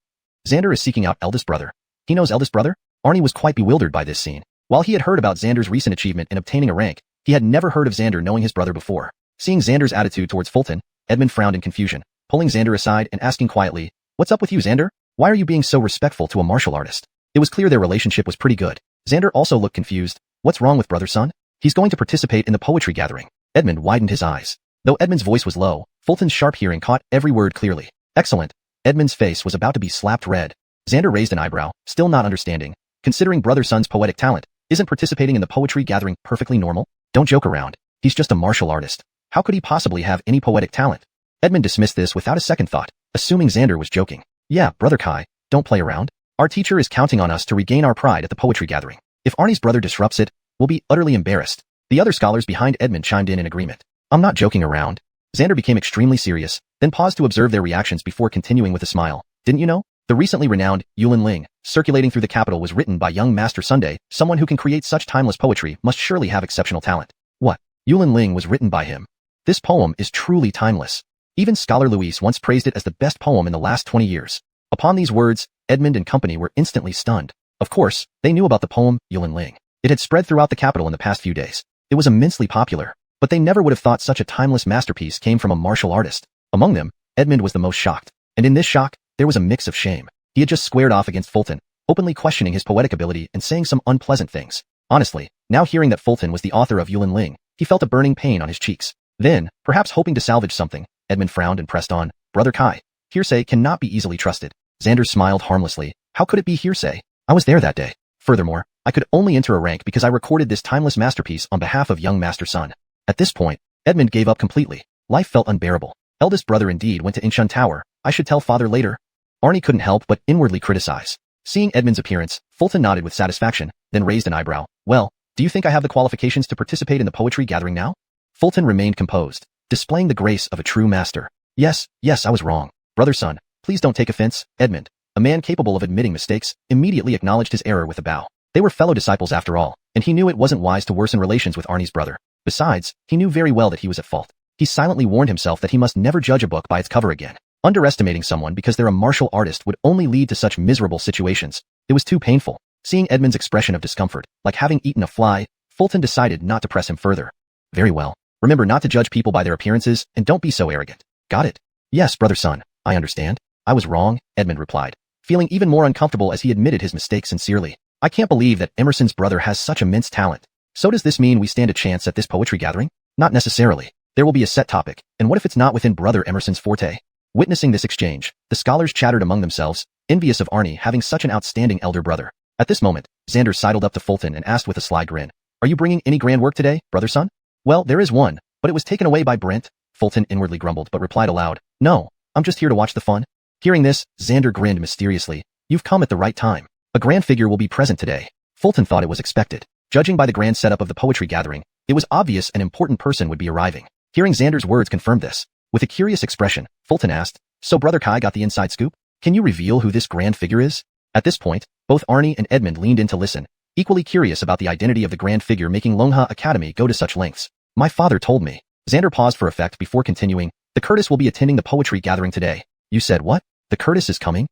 Xander is seeking out eldest brother. He knows eldest brother?" Arnie was quite bewildered by this scene. While he had heard about Xander's recent achievement in obtaining a rank, he had never heard of Xander knowing his brother before. Seeing Xander's attitude towards Fulton, Edmund frowned in confusion, pulling Xander aside and asking quietly, "What's up with you, Xander? Why are you being so respectful to a martial artist?" It was clear their relationship was pretty good. Xander also looked confused. "What's wrong with brother son?" "He's going to participate in the poetry gathering." Edmund widened his eyes. Though Edmund's voice was low, Fulton's sharp hearing caught every word clearly. "Excellent." Edmund's face was about to be slapped red. Xander raised an eyebrow, still not understanding. Considering brother son's poetic talent, isn't participating in the poetry gathering perfectly normal? Don't joke around. He's just a martial artist. How could he possibly have any poetic talent? Edmund dismissed this without a second thought, assuming Xander was joking. "Yeah, brother Kai, don't play around. Our teacher is counting on us to regain our pride at the poetry gathering. If Arnie's brother disrupts it, we'll be utterly embarrassed." The other scholars behind Edmund chimed in agreement. "I'm not joking around." Xander became extremely serious, then paused to observe their reactions before continuing with a smile. "Didn't you know? The recently renowned Yulin Ling, circulating through the capital, was written by young Master Sunday. Someone who can create such timeless poetry must surely have exceptional talent." "What? Yulin Ling was written by him? This poem is truly timeless. Even Scholar Luis once praised it as the best poem in the last 20 years. Upon these words, Edmund and company were instantly stunned. Of course, they knew about the poem, Yulin Ling. It had spread throughout the capital in the past few days. It was immensely popular, but they never would have thought such a timeless masterpiece came from a martial artist. Among them, Edmund was the most shocked, and in this shock, there was a mix of shame. He had just squared off against Fulton, openly questioning his poetic ability and saying some unpleasant things. Honestly, now hearing that Fulton was the author of Yulin Ling, he felt a burning pain on his cheeks. Then, perhaps hoping to salvage something, Edmund frowned and pressed on, Brother Kai. Hearsay cannot be easily trusted. Xander smiled harmlessly. How could it be hearsay? I was there that day. Furthermore, I could only enter a rank because I recorded this timeless masterpiece on behalf of young Master Sun. At this point, Edmund gave up completely. Life felt unbearable. Eldest brother indeed went to Inshun Tower. I should tell father later. Arnie couldn't help but inwardly criticize. Seeing Edmund's appearance, Fulton nodded with satisfaction, then raised an eyebrow. Well, do you think I have the qualifications to participate in the poetry gathering now? Fulton remained composed, displaying the grace of a true master. Yes, I was wrong. Brother Sun, please don't take offense. Edmund, a man capable of admitting mistakes, immediately acknowledged his error with a bow. They were fellow disciples after all, and he knew it wasn't wise to worsen relations with Arnie's brother. Besides, he knew very well that he was at fault. He silently warned himself that he must never judge a book by its cover again. Underestimating someone because they're a martial artist would only lead to such miserable situations. It was too painful. Seeing Edmund's expression of discomfort, like having eaten a fly, Fulton decided not to press him further. Very well. Remember not to judge people by their appearances, and don't be so arrogant. Got it? Yes, Brother Sun, I understand. I was wrong, Edmund replied, feeling even more uncomfortable as he admitted his mistake sincerely. I can't believe that Emerson's brother has such immense talent. So does this mean we stand a chance at this poetry gathering? Not necessarily. There will be a set topic, and what if it's not within Brother Emerson's forte? Witnessing this exchange, the scholars chattered among themselves, envious of Arnie having such an outstanding elder brother. At this moment, Xander sidled up to Fulton and asked with a sly grin, Are you bringing any grand work today, Brother Sun? Well, there is one, but it was taken away by Brent. Fulton inwardly grumbled but replied aloud, No, I'm just here to watch the fun. Hearing this, Xander grinned mysteriously. You've come at the right time. A grand figure will be present today. Fulton thought it was expected. Judging by the grand setup of the poetry gathering, it was obvious an important person would be arriving. Hearing Xander's words confirmed this. With a curious expression, Fulton asked, So Brother Kai got the inside scoop? Can you reveal who this grand figure is? At this point, both Arnie and Edmund leaned in to listen, equally curious about the identity of the grand figure making Longha Academy go to such lengths. My father told me. Xander paused for effect before continuing, The Curtis will be attending the poetry gathering today. You said what? The Curtis is coming?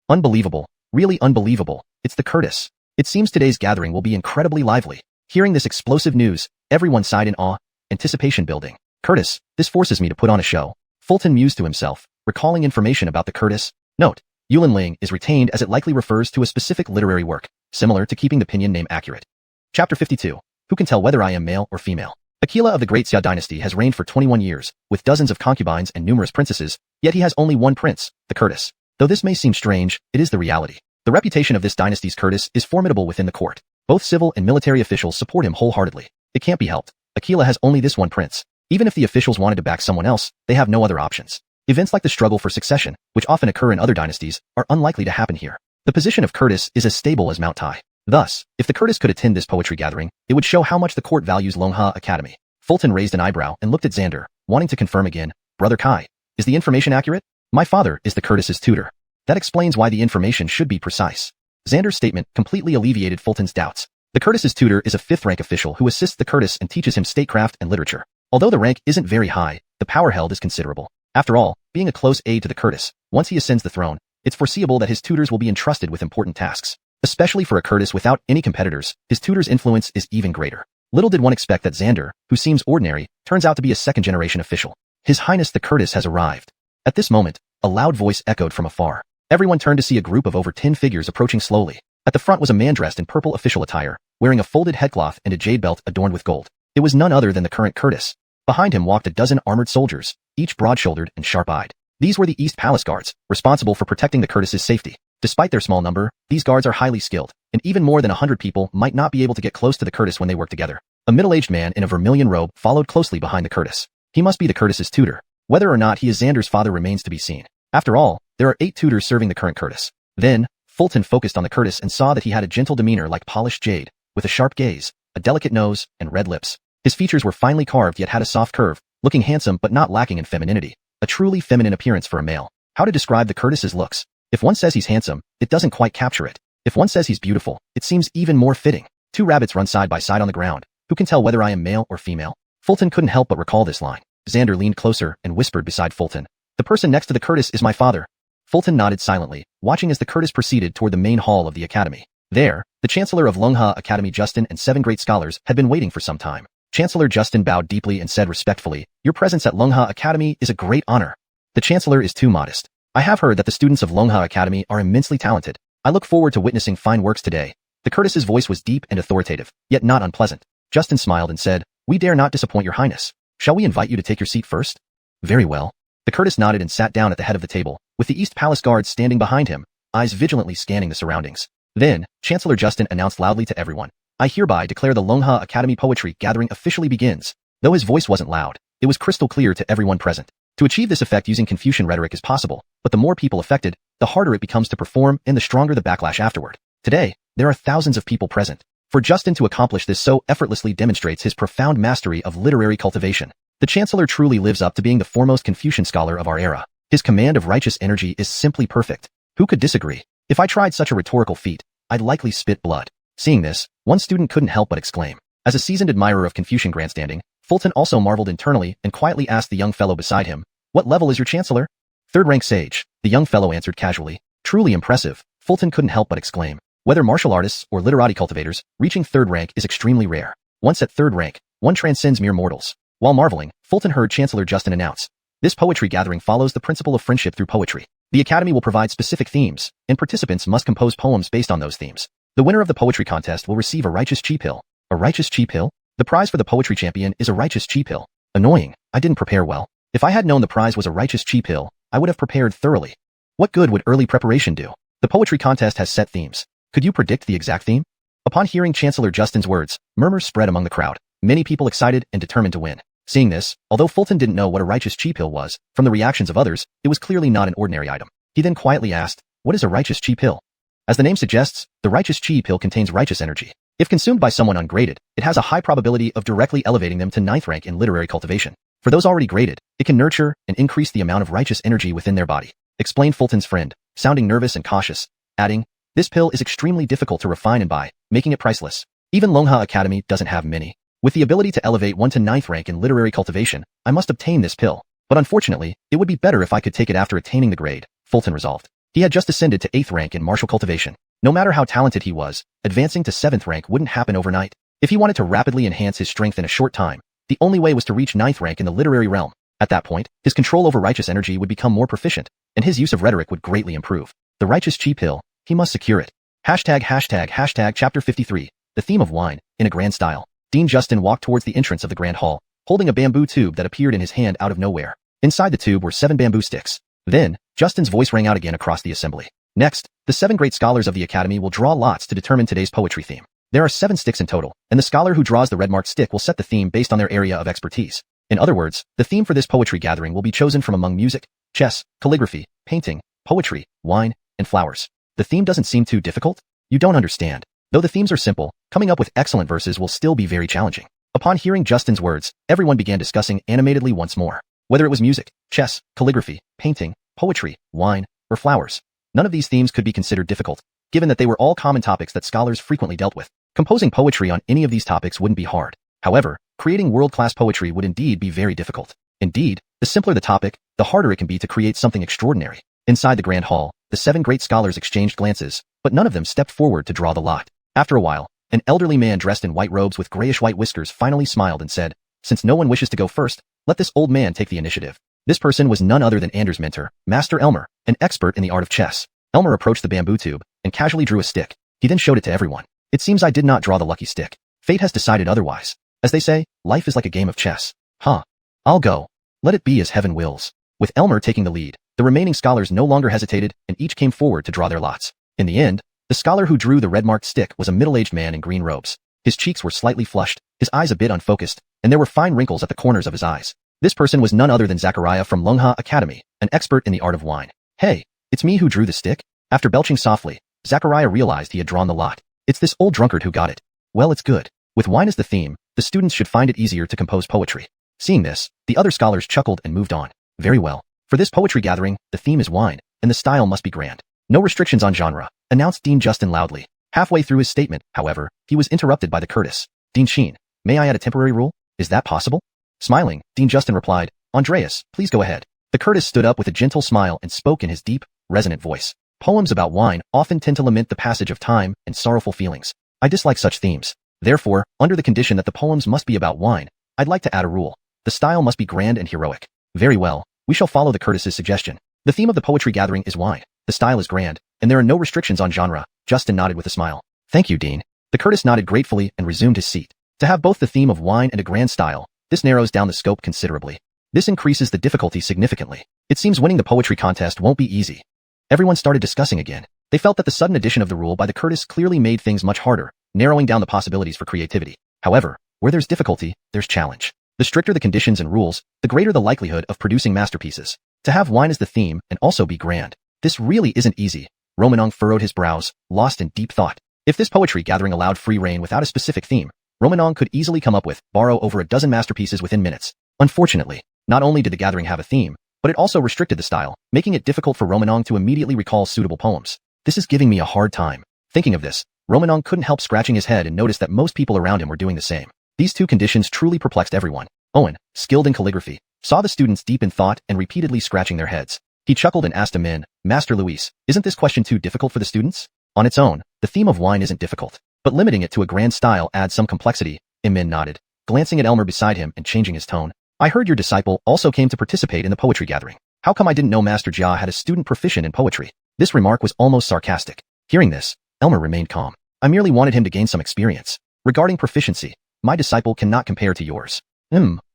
Unbelievable. Really unbelievable. It's the Curtis. It seems today's gathering will be incredibly lively. Hearing this explosive news, everyone sighed in awe, anticipation building. Curtis, this forces me to put on a show. Fulton mused to himself, recalling information about the Curtis. Note, Yulin Ling is retained as it likely refers to a specific literary work, similar to keeping the pinyin name accurate. Chapter 52. Who can tell whether I am male or female? Aquila of the Great Xia dynasty has reigned for 21 years, with dozens of concubines and numerous princesses, yet he has only one prince, the Curtis. Though this may seem strange, it is the reality. The reputation of this dynasty's Curtis is formidable within the court. Both civil and military officials support him wholeheartedly. It can't be helped. Aquila has only this one prince. Even if the officials wanted to back someone else, they have no other options. Events like the struggle for succession, which often occur in other dynasties, are unlikely to happen here. The position of Curtis is as stable as Mount Tai. Thus, if the Curtis could attend this poetry gathering, it would show how much the court values Longha Academy. Fulton raised an eyebrow and looked at Xander, wanting to confirm again, Brother Kai, is the information accurate? My father is the Curtis's tutor. That explains why the information should be precise. Xander's statement completely alleviated Fulton's doubts. The Curtis's tutor is a 5th rank official who assists the Curtis and teaches him statecraft and literature. Although the rank isn't very high, the power held is considerable. After all, being a close aide to the Curtis, once he ascends the throne, it's foreseeable that his tutors will be entrusted with important tasks. Especially for a Curtis without any competitors, his tutor's influence is even greater. Little did one expect that Xander, who seems ordinary, turns out to be a 2nd-generation official. His Highness the Curtis has arrived. At this moment, a loud voice echoed from afar. Everyone turned to see a group of over 10 figures approaching slowly. At the front was a man dressed in purple official attire, wearing a folded headcloth and a jade belt adorned with gold. It was none other than the current Curtis. Behind him walked a dozen armored soldiers, each broad-shouldered and sharp-eyed. These were the East Palace Guards, responsible for protecting the Curtis's safety. Despite their small number, these guards are highly skilled, and even more than 100 people might not be able to get close to the Curtis when they work together. A middle-aged man in a vermilion robe followed closely behind the Curtis. He must be the Curtis's tutor. Whether or not he is Xander's father remains to be seen. After all, there are 8 tutors serving the current Curtis. Then, Fulton focused on the Curtis and saw that he had a gentle demeanor like polished jade, with a sharp gaze, a delicate nose, and red lips. His features were finely carved yet had a soft curve, looking handsome but not lacking in femininity. A truly feminine appearance for a male. How to describe the Curtis's looks? If one says he's handsome, it doesn't quite capture it. If one says he's beautiful, it seems even more fitting. 2 rabbits run side by side on the ground. Who can tell whether I am male or female? Fulton couldn't help but recall this line. Xander leaned closer and whispered beside Fulton. The person next to the Curtis is my father. Fulton nodded silently, watching as the Curtis proceeded toward the main hall of the academy. There, the Chancellor of Longha Academy Justin and 7 great scholars had been waiting for some time. Chancellor Justin bowed deeply and said respectfully, "Your presence at Longha Academy is a great honor." The Chancellor is too modest. "I have heard that the students of Longha Academy are immensely talented. I look forward to witnessing fine works today." The Curtis's voice was deep and authoritative, yet not unpleasant. Justin smiled and said, "We dare not disappoint your highness. Shall we invite you to take your seat first?" "Very well." The Curtis nodded and sat down at the head of the table, with the East Palace guards standing behind him, eyes vigilantly scanning the surroundings. Then, Chancellor Justin announced loudly to everyone, "I hereby declare the Longha Academy Poetry Gathering officially begins." Though his voice wasn't loud, it was crystal clear to everyone present. To achieve this effect using Confucian rhetoric is possible, but the more people affected, the harder it becomes to perform and the stronger the backlash afterward. Today, there are thousands of people present. For Justin to accomplish this so effortlessly demonstrates his profound mastery of literary cultivation. The Chancellor truly lives up to being the foremost Confucian scholar of our era. His command of righteous energy is simply perfect. Who could disagree? If I tried such a rhetorical feat, I'd likely spit blood. Seeing this, one student couldn't help but exclaim. As a seasoned admirer of Confucian grandstanding, Fulton also marveled internally and quietly asked the young fellow beside him, "What level is your Chancellor?" "Third rank sage," the young fellow answered casually. Truly impressive, Fulton couldn't help but exclaim. Whether martial artists or literati cultivators, reaching third rank is extremely rare. Once at third rank, one transcends mere mortals. While marveling, Fulton heard Chancellor Justin announce, "This poetry gathering follows the principle of friendship through poetry. The Academy will provide specific themes, and participants must compose poems based on those themes. The winner of the poetry contest will receive a righteous chi pill." A righteous chi pill? The prize for the poetry champion is a righteous chi pill. Annoying, I didn't prepare well. If I had known the prize was a righteous chi pill, I would have prepared thoroughly. What good would early preparation do? The poetry contest has set themes. Could you predict the exact theme? Upon hearing Chancellor Justin's words, murmurs spread among the crowd, many people excited and determined to win. Seeing this, although Fulton didn't know what a righteous chi pill was, from the reactions of others, it was clearly not an ordinary item. He then quietly asked, "What is a righteous chi pill?" As the name suggests, the righteous chi pill contains righteous energy. If consumed by someone ungraded, it has a high probability of directly elevating them to 9th rank in literary cultivation. For those already graded, it can nurture and increase the amount of righteous energy within their body, explained Fulton's friend, sounding nervous and cautious, adding, "This pill is extremely difficult to refine and buy, making it priceless. Even Longha Academy doesn't have many. With the ability to elevate one to 9th rank in literary cultivation, I must obtain this pill. But unfortunately, it would be better if I could take it after attaining the grade," Fulton resolved. He had just ascended to 8th rank in martial cultivation. No matter how talented he was, advancing to 7th rank wouldn't happen overnight. If he wanted to rapidly enhance his strength in a short time, the only way was to reach 9th rank in the literary realm. At that point, his control over righteous energy would become more proficient, and his use of rhetoric would greatly improve. The righteous chi pill, he must secure it. ##### Chapter 53, The Theme of Wine, in a grand style. Dean Justin walked towards the entrance of the grand hall, holding a bamboo tube that appeared in his hand out of nowhere. Inside the tube were 7 bamboo sticks. Then, Justin's voice rang out again across the assembly. "Next, the 7 great scholars of the Academy will draw lots to determine today's poetry theme. There are 7 sticks in total, and the scholar who draws the red-marked stick will set the theme based on their area of expertise. In other words, the theme for this poetry gathering will be chosen from among music, chess, calligraphy, painting, poetry, wine, and flowers. The theme doesn't seem too difficult? You don't understand. Though the themes are simple, coming up with excellent verses will still be very challenging." Upon hearing Justin's words, everyone began discussing animatedly once more. Whether it was music, chess, calligraphy, painting, poetry, wine, or flowers, none of these themes could be considered difficult, given that they were all common topics that scholars frequently dealt with. Composing poetry on any of these topics wouldn't be hard. However, creating world-class poetry would indeed be very difficult. Indeed, the simpler the topic, the harder it can be to create something extraordinary. Inside the grand hall, the 7 great scholars exchanged glances, but none of them stepped forward to draw the lot. After a while, an elderly man dressed in white robes with grayish-white whiskers finally smiled and said, "Since no one wishes to go first, let this old man take the initiative." This person was none other than Anders' mentor, Master Elmer, an expert in the art of chess. Elmer approached the bamboo tube and casually drew a stick. He then showed it to everyone. "It seems I did not draw the lucky stick. Fate has decided otherwise. As they say, life is like a game of chess. Huh. I'll go. Let it be as heaven wills." With Elmer taking the lead, the remaining scholars no longer hesitated and each came forward to draw their lots. In the end, the scholar who drew the red-marked stick was a middle-aged man in green robes. His cheeks were slightly flushed, his eyes a bit unfocused, and there were fine wrinkles at the corners of his eyes. This person was none other than Zachariah from Longha Academy, an expert in the art of wine. "Hey, it's me who drew the stick?" After belching softly, Zachariah realized he had drawn the lot. "It's this old drunkard who got it. Well, it's good. With wine as the theme, the students should find it easier to compose poetry." Seeing this, the other scholars chuckled and moved on. "Very well. For this poetry gathering, the theme is wine, and the style must be grand. No restrictions on genre," announced Dean Justin loudly. Halfway through his statement, however, he was interrupted by the Curtis. "Dean Sheen, may I add a temporary rule? Is that possible?" Smiling, Dean Justin replied, "Andreas, please go ahead." The Curtis stood up with a gentle smile and spoke in his deep, resonant voice. Poems about wine often tend to lament the passage of time and sorrowful feelings. I dislike such themes. Therefore, under the condition that the poems must be about wine, I'd like to add a rule. The style must be grand and heroic. Very well, we shall follow the Curtis's suggestion. The theme of the poetry gathering is wine. The style is grand, and there are no restrictions on genre. Justin nodded with a smile. Thank you, Dean. The Curtis nodded gratefully and resumed his seat. To have both the theme of wine and a grand style, this narrows down the scope considerably. This increases the difficulty significantly. It seems winning the poetry contest won't be easy. Everyone started discussing again. They felt that the sudden addition of the rule by the Curtis clearly made things much harder, narrowing down the possibilities for creativity. However, where there's difficulty, there's challenge. The stricter the conditions and rules, the greater the likelihood of producing masterpieces. To have wine as the theme and also be grand. This really isn't easy. Romanong furrowed his brows, lost in deep thought. If this poetry gathering allowed free rein without a specific theme, Romanong could easily come up with, borrow over a dozen masterpieces within minutes. Unfortunately, not only did the gathering have a theme, but it also restricted the style, making it difficult for Romanong to immediately recall suitable poems. This is giving me a hard time. Thinking of this, Romanong couldn't help scratching his head and noticed that most people around him were doing the same. These two conditions truly perplexed everyone. Owen, skilled in calligraphy, saw the students deep in thought and repeatedly scratching their heads. He chuckled and asked Amin, Master Luis, isn't this question too difficult for the students? On its own, the theme of wine isn't difficult, but limiting it to a grand style adds some complexity. Amin nodded, glancing at Elmer beside him and changing his tone. I heard your disciple also came to participate in the poetry gathering. How come I didn't know Master Jia had a student proficient in poetry? This remark was almost sarcastic. Hearing this, Elmer remained calm. I merely wanted him to gain some experience. Regarding proficiency, my disciple cannot compare to yours.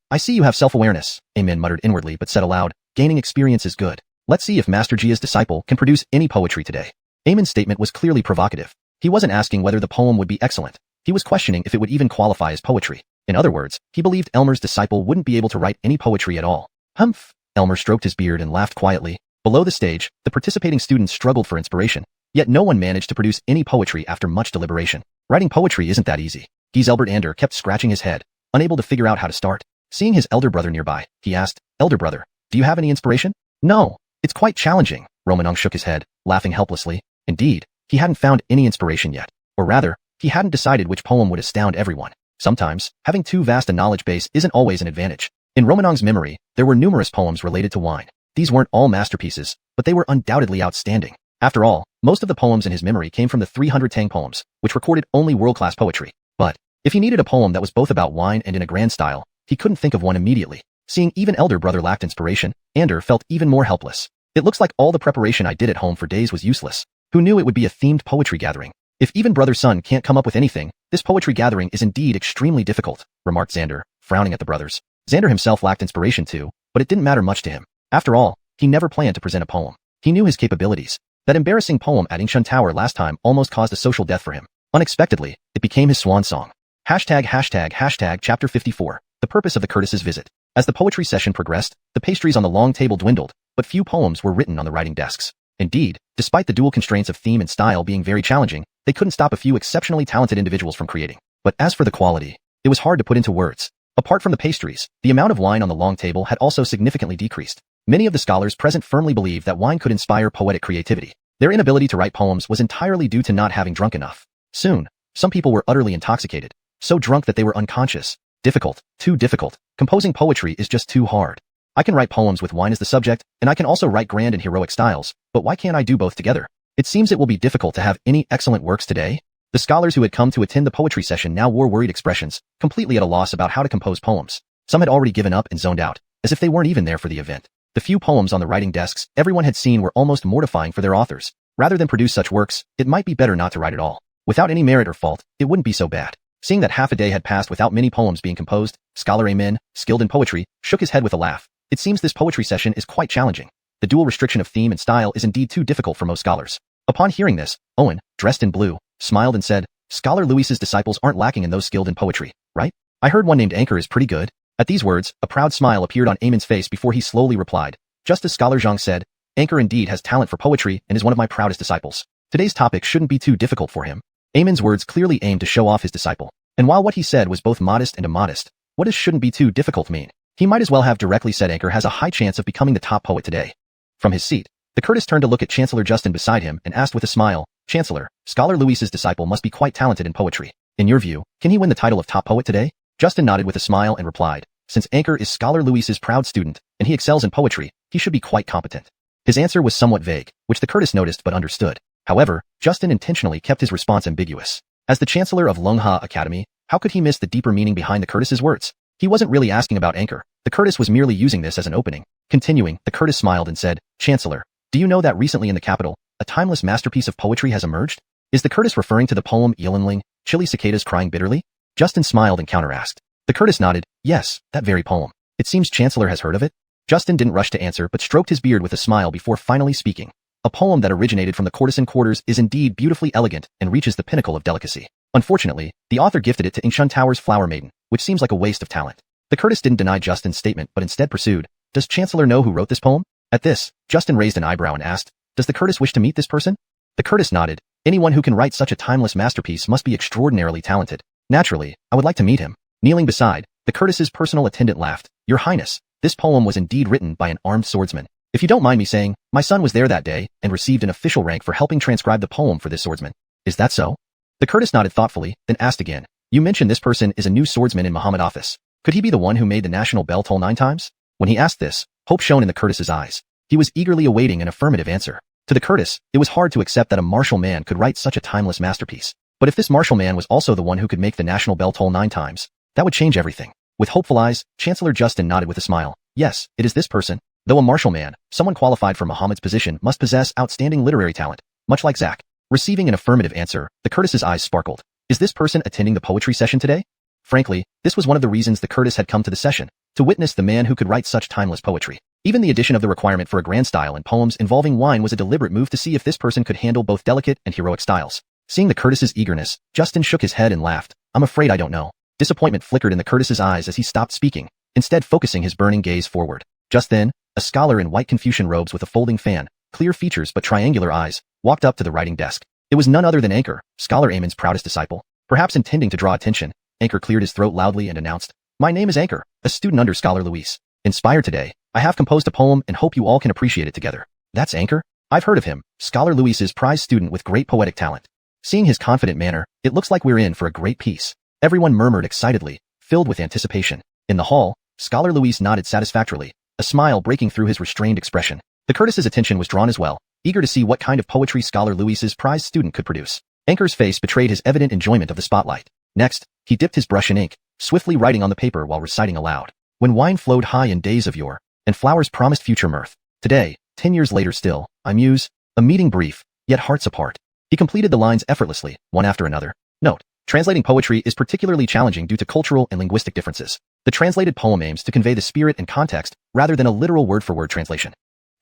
I see you have self-awareness, Amin muttered inwardly but said aloud, gaining experience is good. Let's see if Master Jia's disciple can produce any poetry today. Amin's statement was clearly provocative. He wasn't asking whether the poem would be excellent. He was questioning if it would even qualify as poetry. In other words, he believed Elmer's disciple wouldn't be able to write any poetry at all. Humph! Elmer stroked his beard and laughed quietly. Below the stage, the participating students struggled for inspiration, yet no one managed to produce any poetry after much deliberation. Writing poetry isn't that easy. Giselbert Ander kept scratching his head, unable to figure out how to start. Seeing his elder brother nearby, he asked, Elder brother, do you have any inspiration? No, it's quite challenging. Romanong shook his head, laughing helplessly. Indeed, he hadn't found any inspiration yet. Or rather, he hadn't decided which poem would astound everyone. Sometimes, having too vast a knowledge base isn't always an advantage. In Romanong's memory, there were numerous poems related to wine. These weren't all masterpieces, but they were undoubtedly outstanding. After all, most of the poems in his memory came from the 300 Tang poems, which recorded only world-class poetry. But, if he needed a poem that was both about wine and in a grand style, he couldn't think of one immediately. Seeing even elder brother lacked inspiration, Ander felt even more helpless. It looks like all the preparation I did at home for days was useless. Who knew it would be a themed poetry gathering? If even brother's son can't come up with anything, this poetry gathering is indeed extremely difficult, remarked Xander, frowning at the brothers. Xander himself lacked inspiration too, but it didn't matter much to him. After all, he never planned to present a poem. He knew his capabilities. That embarrassing poem at Yingshan Tower last time almost caused a social death for him. Unexpectedly, it became his swan song. ###Chapter 54. The purpose of the Curtis's visit. As the poetry session progressed, the pastries on the long table dwindled, but few poems were written on the writing desks. Indeed, despite the dual constraints of theme and style being very challenging, they couldn't stop a few exceptionally talented individuals from creating. But as for the quality, it was hard to put into words. Apart from the pastries, the amount of wine on the long table had also significantly decreased. Many of the scholars present firmly believed that wine could inspire poetic creativity. Their inability to write poems was entirely due to not having drunk enough. Soon, some people were utterly intoxicated, so drunk that they were unconscious. Difficult, too difficult. Composing poetry is just too hard. I can write poems with wine as the subject, and I can also write grand and heroic styles, but why can't I do both together? It seems it will be difficult to have any excellent works today. The scholars who had come to attend the poetry session now wore worried expressions, completely at a loss about how to compose poems. Some had already given up and zoned out, as if they weren't even there for the event. The few poems on the writing desks everyone had seen were almost mortifying for their authors. Rather than produce such works, it might be better not to write at all. Without any merit or fault, it wouldn't be so bad. Seeing that half a day had passed without many poems being composed, Scholar Amin, skilled in poetry, shook his head with a laugh. It seems this poetry session is quite challenging. The dual restriction of theme and style is indeed too difficult for most scholars. Upon hearing this, Owen, dressed in blue, smiled and said, Scholar Luis's disciples aren't lacking in those skilled in poetry, right? I heard one named Anchor is pretty good. At these words, a proud smile appeared on Amin's face before he slowly replied, just as Scholar Zhang said, Anchor indeed has talent for poetry and is one of my proudest disciples. Today's topic shouldn't be too difficult for him. Amin's words clearly aimed to show off his disciple. And while what he said was both modest and immodest, what does shouldn't be too difficult mean? He might as well have directly said Anchor has a high chance of becoming the top poet today. From his seat, the Curtis turned to look at Chancellor Justin beside him and asked with a smile, Chancellor, Scholar Luis's disciple must be quite talented in poetry. In your view, can he win the title of top poet today? Justin nodded with a smile and replied, since Anchor is Scholar Luis's proud student, and he excels in poetry, he should be quite competent. His answer was somewhat vague, which the Curtis noticed but understood. However, Justin intentionally kept his response ambiguous. As the Chancellor of Lungha Academy, how could he miss the deeper meaning behind the Curtis's words? He wasn't really asking about Anchor. The Curtis was merely using this as an opening. Continuing, the Curtis smiled and said, Chancellor, do you know that recently in the capital, a timeless masterpiece of poetry has emerged? Is the Curtis referring to the poem Yelenling, Chilly Cicadas Crying Bitterly? Justin smiled and counter-asked. The Curtis nodded, yes, that very poem. It seems Chancellor has heard of it? Justin didn't rush to answer but stroked his beard with a smile before finally speaking. A poem that originated from the courtesan quarters is indeed beautifully elegant and reaches the pinnacle of delicacy. Unfortunately, the author gifted it to Ingshun Tower's Flower Maiden, which seems like a waste of talent. The Curtis didn't deny Justin's statement but instead pursued, does Chancellor know who wrote this poem? At this, Justin raised an eyebrow and asked, does the Curtis wish to meet this person? The Curtis nodded, anyone who can write such a timeless masterpiece must be extraordinarily talented. Naturally, I would like to meet him. Kneeling beside, the Curtis's personal attendant laughed, Your Highness, this poem was indeed written by an armed swordsman. If you don't mind me saying, my son was there that day and received an official rank for helping transcribe the poem for this swordsman. Is that so? The Curtis nodded thoughtfully, then asked again, you mentioned this person is a new swordsman in Muhammad office. Could he be the one who made the national bell toll 9 times? When he asked this, hope shone in the Curtis's eyes. He was eagerly awaiting an affirmative answer. To the Curtis, it was hard to accept that a martial man could write such a timeless masterpiece. But if this martial man was also the one who could make the national bell toll 9 times, that would change everything. With hopeful eyes, Chancellor Justin nodded with a smile. Yes, it is this person. Though a martial man, someone qualified for Muhammad's position must possess outstanding literary talent, much like Zach. Receiving an affirmative answer, the Curtis's eyes sparkled. Is this person attending the poetry session today? Frankly, this was one of the reasons the Curtis had come to the session, to witness the man who could write such timeless poetry. Even the addition of the requirement for a grand style in poems involving wine was a deliberate move to see if this person could handle both delicate and heroic styles. Seeing the Curtis's eagerness, Justin shook his head and laughed. I'm afraid I don't know. Disappointment flickered in the Curtis's eyes as he stopped speaking, instead focusing his burning gaze forward. Just then, a scholar in white Confucian robes with a folding fan, clear features but triangular eyes, walked up to the writing desk. It was none other than Anchor, Scholar Amon's proudest disciple. Perhaps intending to draw attention, Anchor cleared his throat loudly and announced, My name is Anchor, a student under Scholar Luis. Inspired today, I have composed a poem and hope you all can appreciate it together. That's Anchor? I've heard of him, Scholar Luis's prize student with great poetic talent. Seeing his confident manner, it looks like we're in for a great piece. Everyone murmured excitedly, filled with anticipation. In the hall, Scholar Luis nodded satisfactorily, a smile breaking through his restrained expression. The Curtis's attention was drawn as well, eager to see what kind of poetry Scholar Luis's prize student could produce. Anchor's face betrayed his evident enjoyment of the spotlight. Next, he dipped his brush in ink, swiftly writing on the paper while reciting aloud. When wine flowed high in days of yore, and flowers promised future mirth. Today, 10 years later still, I muse, a meeting brief, yet hearts apart. He completed the lines effortlessly, one after another. Note: translating poetry is particularly challenging due to cultural and linguistic differences. The translated poem aims to convey the spirit and context, rather than a literal word-for-word translation.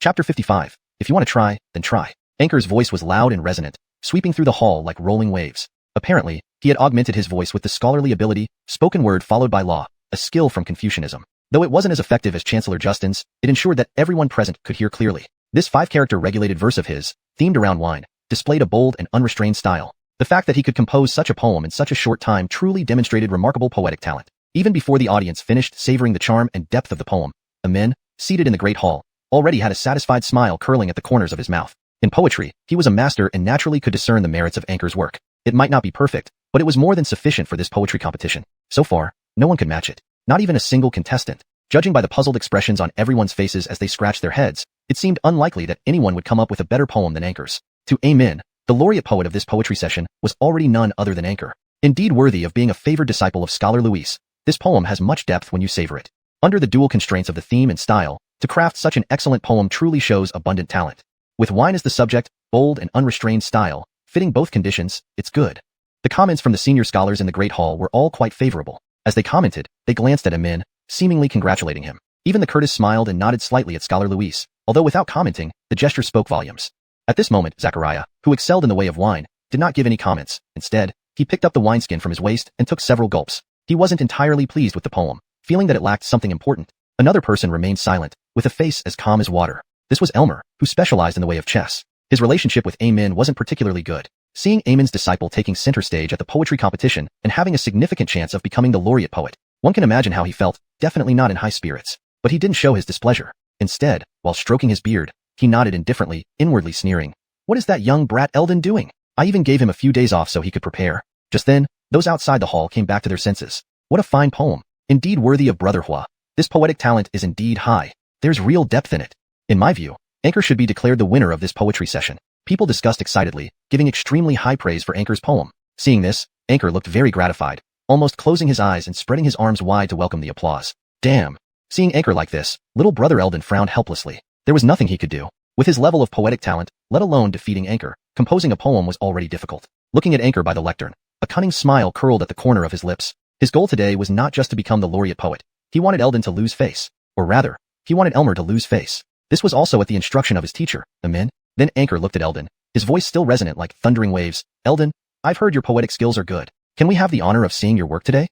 Chapter 55. If you want to try, then try. Anchor's voice was loud and resonant, sweeping through the hall like rolling waves. Apparently, he had augmented his voice with the scholarly ability, spoken word followed by law, a skill from Confucianism. Though it wasn't as effective as Chancellor Justin's, it ensured that everyone present could hear clearly. This 5-character regulated verse of his, themed around wine, displayed a bold and unrestrained style. The fact that he could compose such a poem in such a short time truly demonstrated remarkable poetic talent. Even before the audience finished savoring the charm and depth of the poem, Amin, seated in the great hall, already had a satisfied smile curling at the corners of his mouth. In poetry, he was a master and naturally could discern the merits of Anchor's work. It might not be perfect, but it was more than sufficient for this poetry competition. So far, no one could match it. Not even a single contestant. Judging by the puzzled expressions on everyone's faces as they scratched their heads, it seemed unlikely that anyone would come up with a better poem than Anchor's. To Amin, the laureate poet of this poetry session was already none other than Anchor. Indeed worthy of being a favored disciple of Scholar Luis, this poem has much depth when you savor it. Under the dual constraints of the theme and style, to craft such an excellent poem truly shows abundant talent. With wine as the subject, bold and unrestrained style, fitting both conditions, it's good. The comments from the senior scholars in the Great Hall were all quite favorable. As they commented, they glanced at Amin, seemingly congratulating him. Even the Curtis smiled and nodded slightly at Scholar Luis, although without commenting, the gesture spoke volumes. At this moment, Zachariah, who excelled in the way of wine, did not give any comments. Instead, he picked up the wineskin from his waist and took several gulps. He wasn't entirely pleased with the poem, feeling that it lacked something important. Another person remained silent, with a face as calm as water. This was Elmer, who specialized in the way of chess. His relationship with Amin wasn't particularly good. Seeing Amin's disciple taking center stage at the poetry competition and having a significant chance of becoming the laureate poet, one can imagine how he felt, definitely not in high spirits. But he didn't show his displeasure. Instead, while stroking his beard, he nodded indifferently, inwardly sneering. What is that young brat Eldon doing? I even gave him a few days off so he could prepare. Just then, those outside the hall came back to their senses. What a fine poem. Indeed worthy of Brother Hua. This poetic talent is indeed high. There's real depth in it. In my view, Anchor should be declared the winner of this poetry session. People discussed excitedly, giving extremely high praise for Anchor's poem. Seeing this, Anchor looked very gratified, almost closing his eyes and spreading his arms wide to welcome the applause. Damn. Seeing Anchor like this, little brother Eldon frowned helplessly. There was nothing he could do. With his level of poetic talent, let alone defeating Anchor, composing a poem was already difficult. Looking at Anchor by the lectern, a cunning smile curled at the corner of his lips. His goal today was not just to become the laureate poet. He wanted Eldon to lose face. Or rather, he wanted Elmer to lose face. This was also at the instruction of his teacher, Amin. Then Anchor looked at Eldon, his voice still resonant like thundering waves. Eldon, I've heard your poetic skills are good. Can we have the honor of seeing your work today?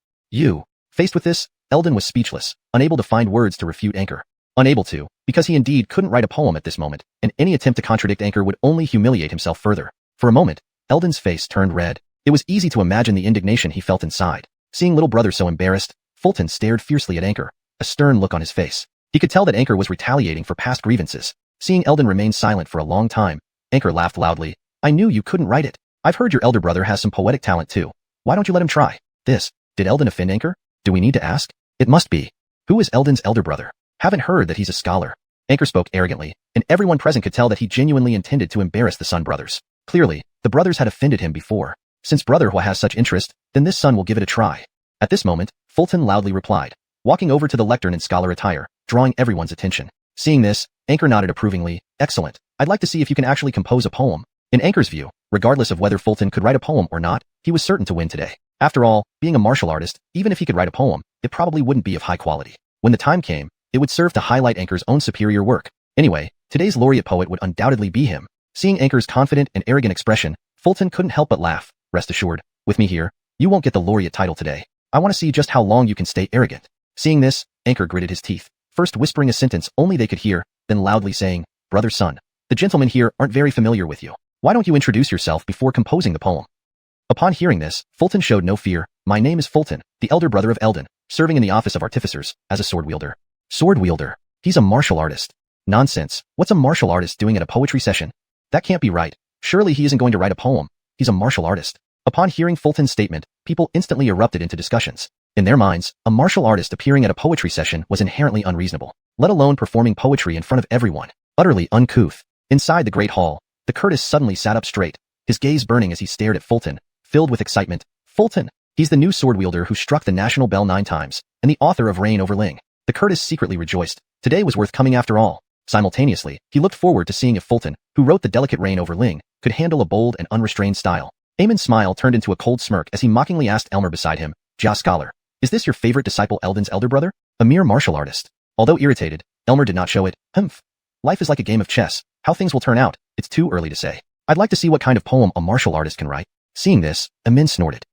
Faced with this, Eldon was speechless, unable to find words to refute Anchor. Unable to, because he indeed couldn't write a poem at this moment, and any attempt to contradict Anchor would only humiliate himself further. For a moment, Eldon's face turned red. It was easy to imagine the indignation he felt inside. Seeing little brother so embarrassed, Fulton stared fiercely at Anchor, a stern look on his face. He could tell that Anchor was retaliating for past grievances. Seeing Eldon remain silent for a long time, Anchor laughed loudly. I knew you couldn't write it. I've heard your elder brother has some poetic talent too. Why don't you let him try? Did Eldon offend Anchor? Do we need to ask? It must be. Who is Eldon's elder brother? Haven't heard that he's a scholar. Anchor spoke arrogantly, and everyone present could tell that he genuinely intended to embarrass the Sun brothers. Clearly, the brothers had offended him before. Since brother has such interest, then this son will give it a try. At this moment, Fulton loudly replied, walking over to the lectern in scholar attire, drawing everyone's attention. Seeing this, Anchor nodded approvingly. Excellent. I'd like to see if you can actually compose a poem. In Anchor's view, regardless of whether Fulton could write a poem or not, he was certain to win today. After all, being a martial artist, even if he could write a poem, it probably wouldn't be of high quality. When the time came, it would serve to highlight Anchor's own superior work. Anyway, today's laureate poet would undoubtedly be him. Seeing Anchor's confident and arrogant expression, Fulton couldn't help but laugh. Rest assured, with me here, you won't get the laureate title today. I want to see just how long you can stay arrogant. Seeing this, Anchor gritted his teeth, first whispering a sentence only they could hear, then loudly saying, Brother Sun, the gentlemen here aren't very familiar with you. Why don't you introduce yourself before composing the poem? Upon hearing this, Fulton showed no fear. My name is Fulton, the elder brother of Eldon, serving in the office of artificers, as a sword wielder. Sword wielder? He's a martial artist. Nonsense. What's a martial artist doing at a poetry session? That can't be right. Surely he isn't going to write a poem. He's a martial artist. Upon hearing Fulton's statement, people instantly erupted into discussions. In their minds, a martial artist appearing at a poetry session was inherently unreasonable, let alone performing poetry in front of everyone. Utterly uncouth. Inside the great hall, the Curtis suddenly sat up straight, his gaze burning as he stared at Fulton, filled with excitement. Fulton! He's the new sword wielder who struck the national bell 9 times, and the author of Reign Over Ling. The Curtis secretly rejoiced. Today was worth coming after all. Simultaneously, he looked forward to seeing if Fulton, who wrote the delicate Reign Over Ling, could handle a bold and unrestrained style. Eamon's smile turned into a cold smirk as he mockingly asked Elmer beside him, Jia Scholar, is this your favorite disciple Eldon's elder brother? A mere martial artist. Although irritated, Elmer did not show it. Life is like a game of chess. How things will turn out, it's too early to say. I'd like to see what kind of poem a martial artist can write. Seeing this, Eamon snorted.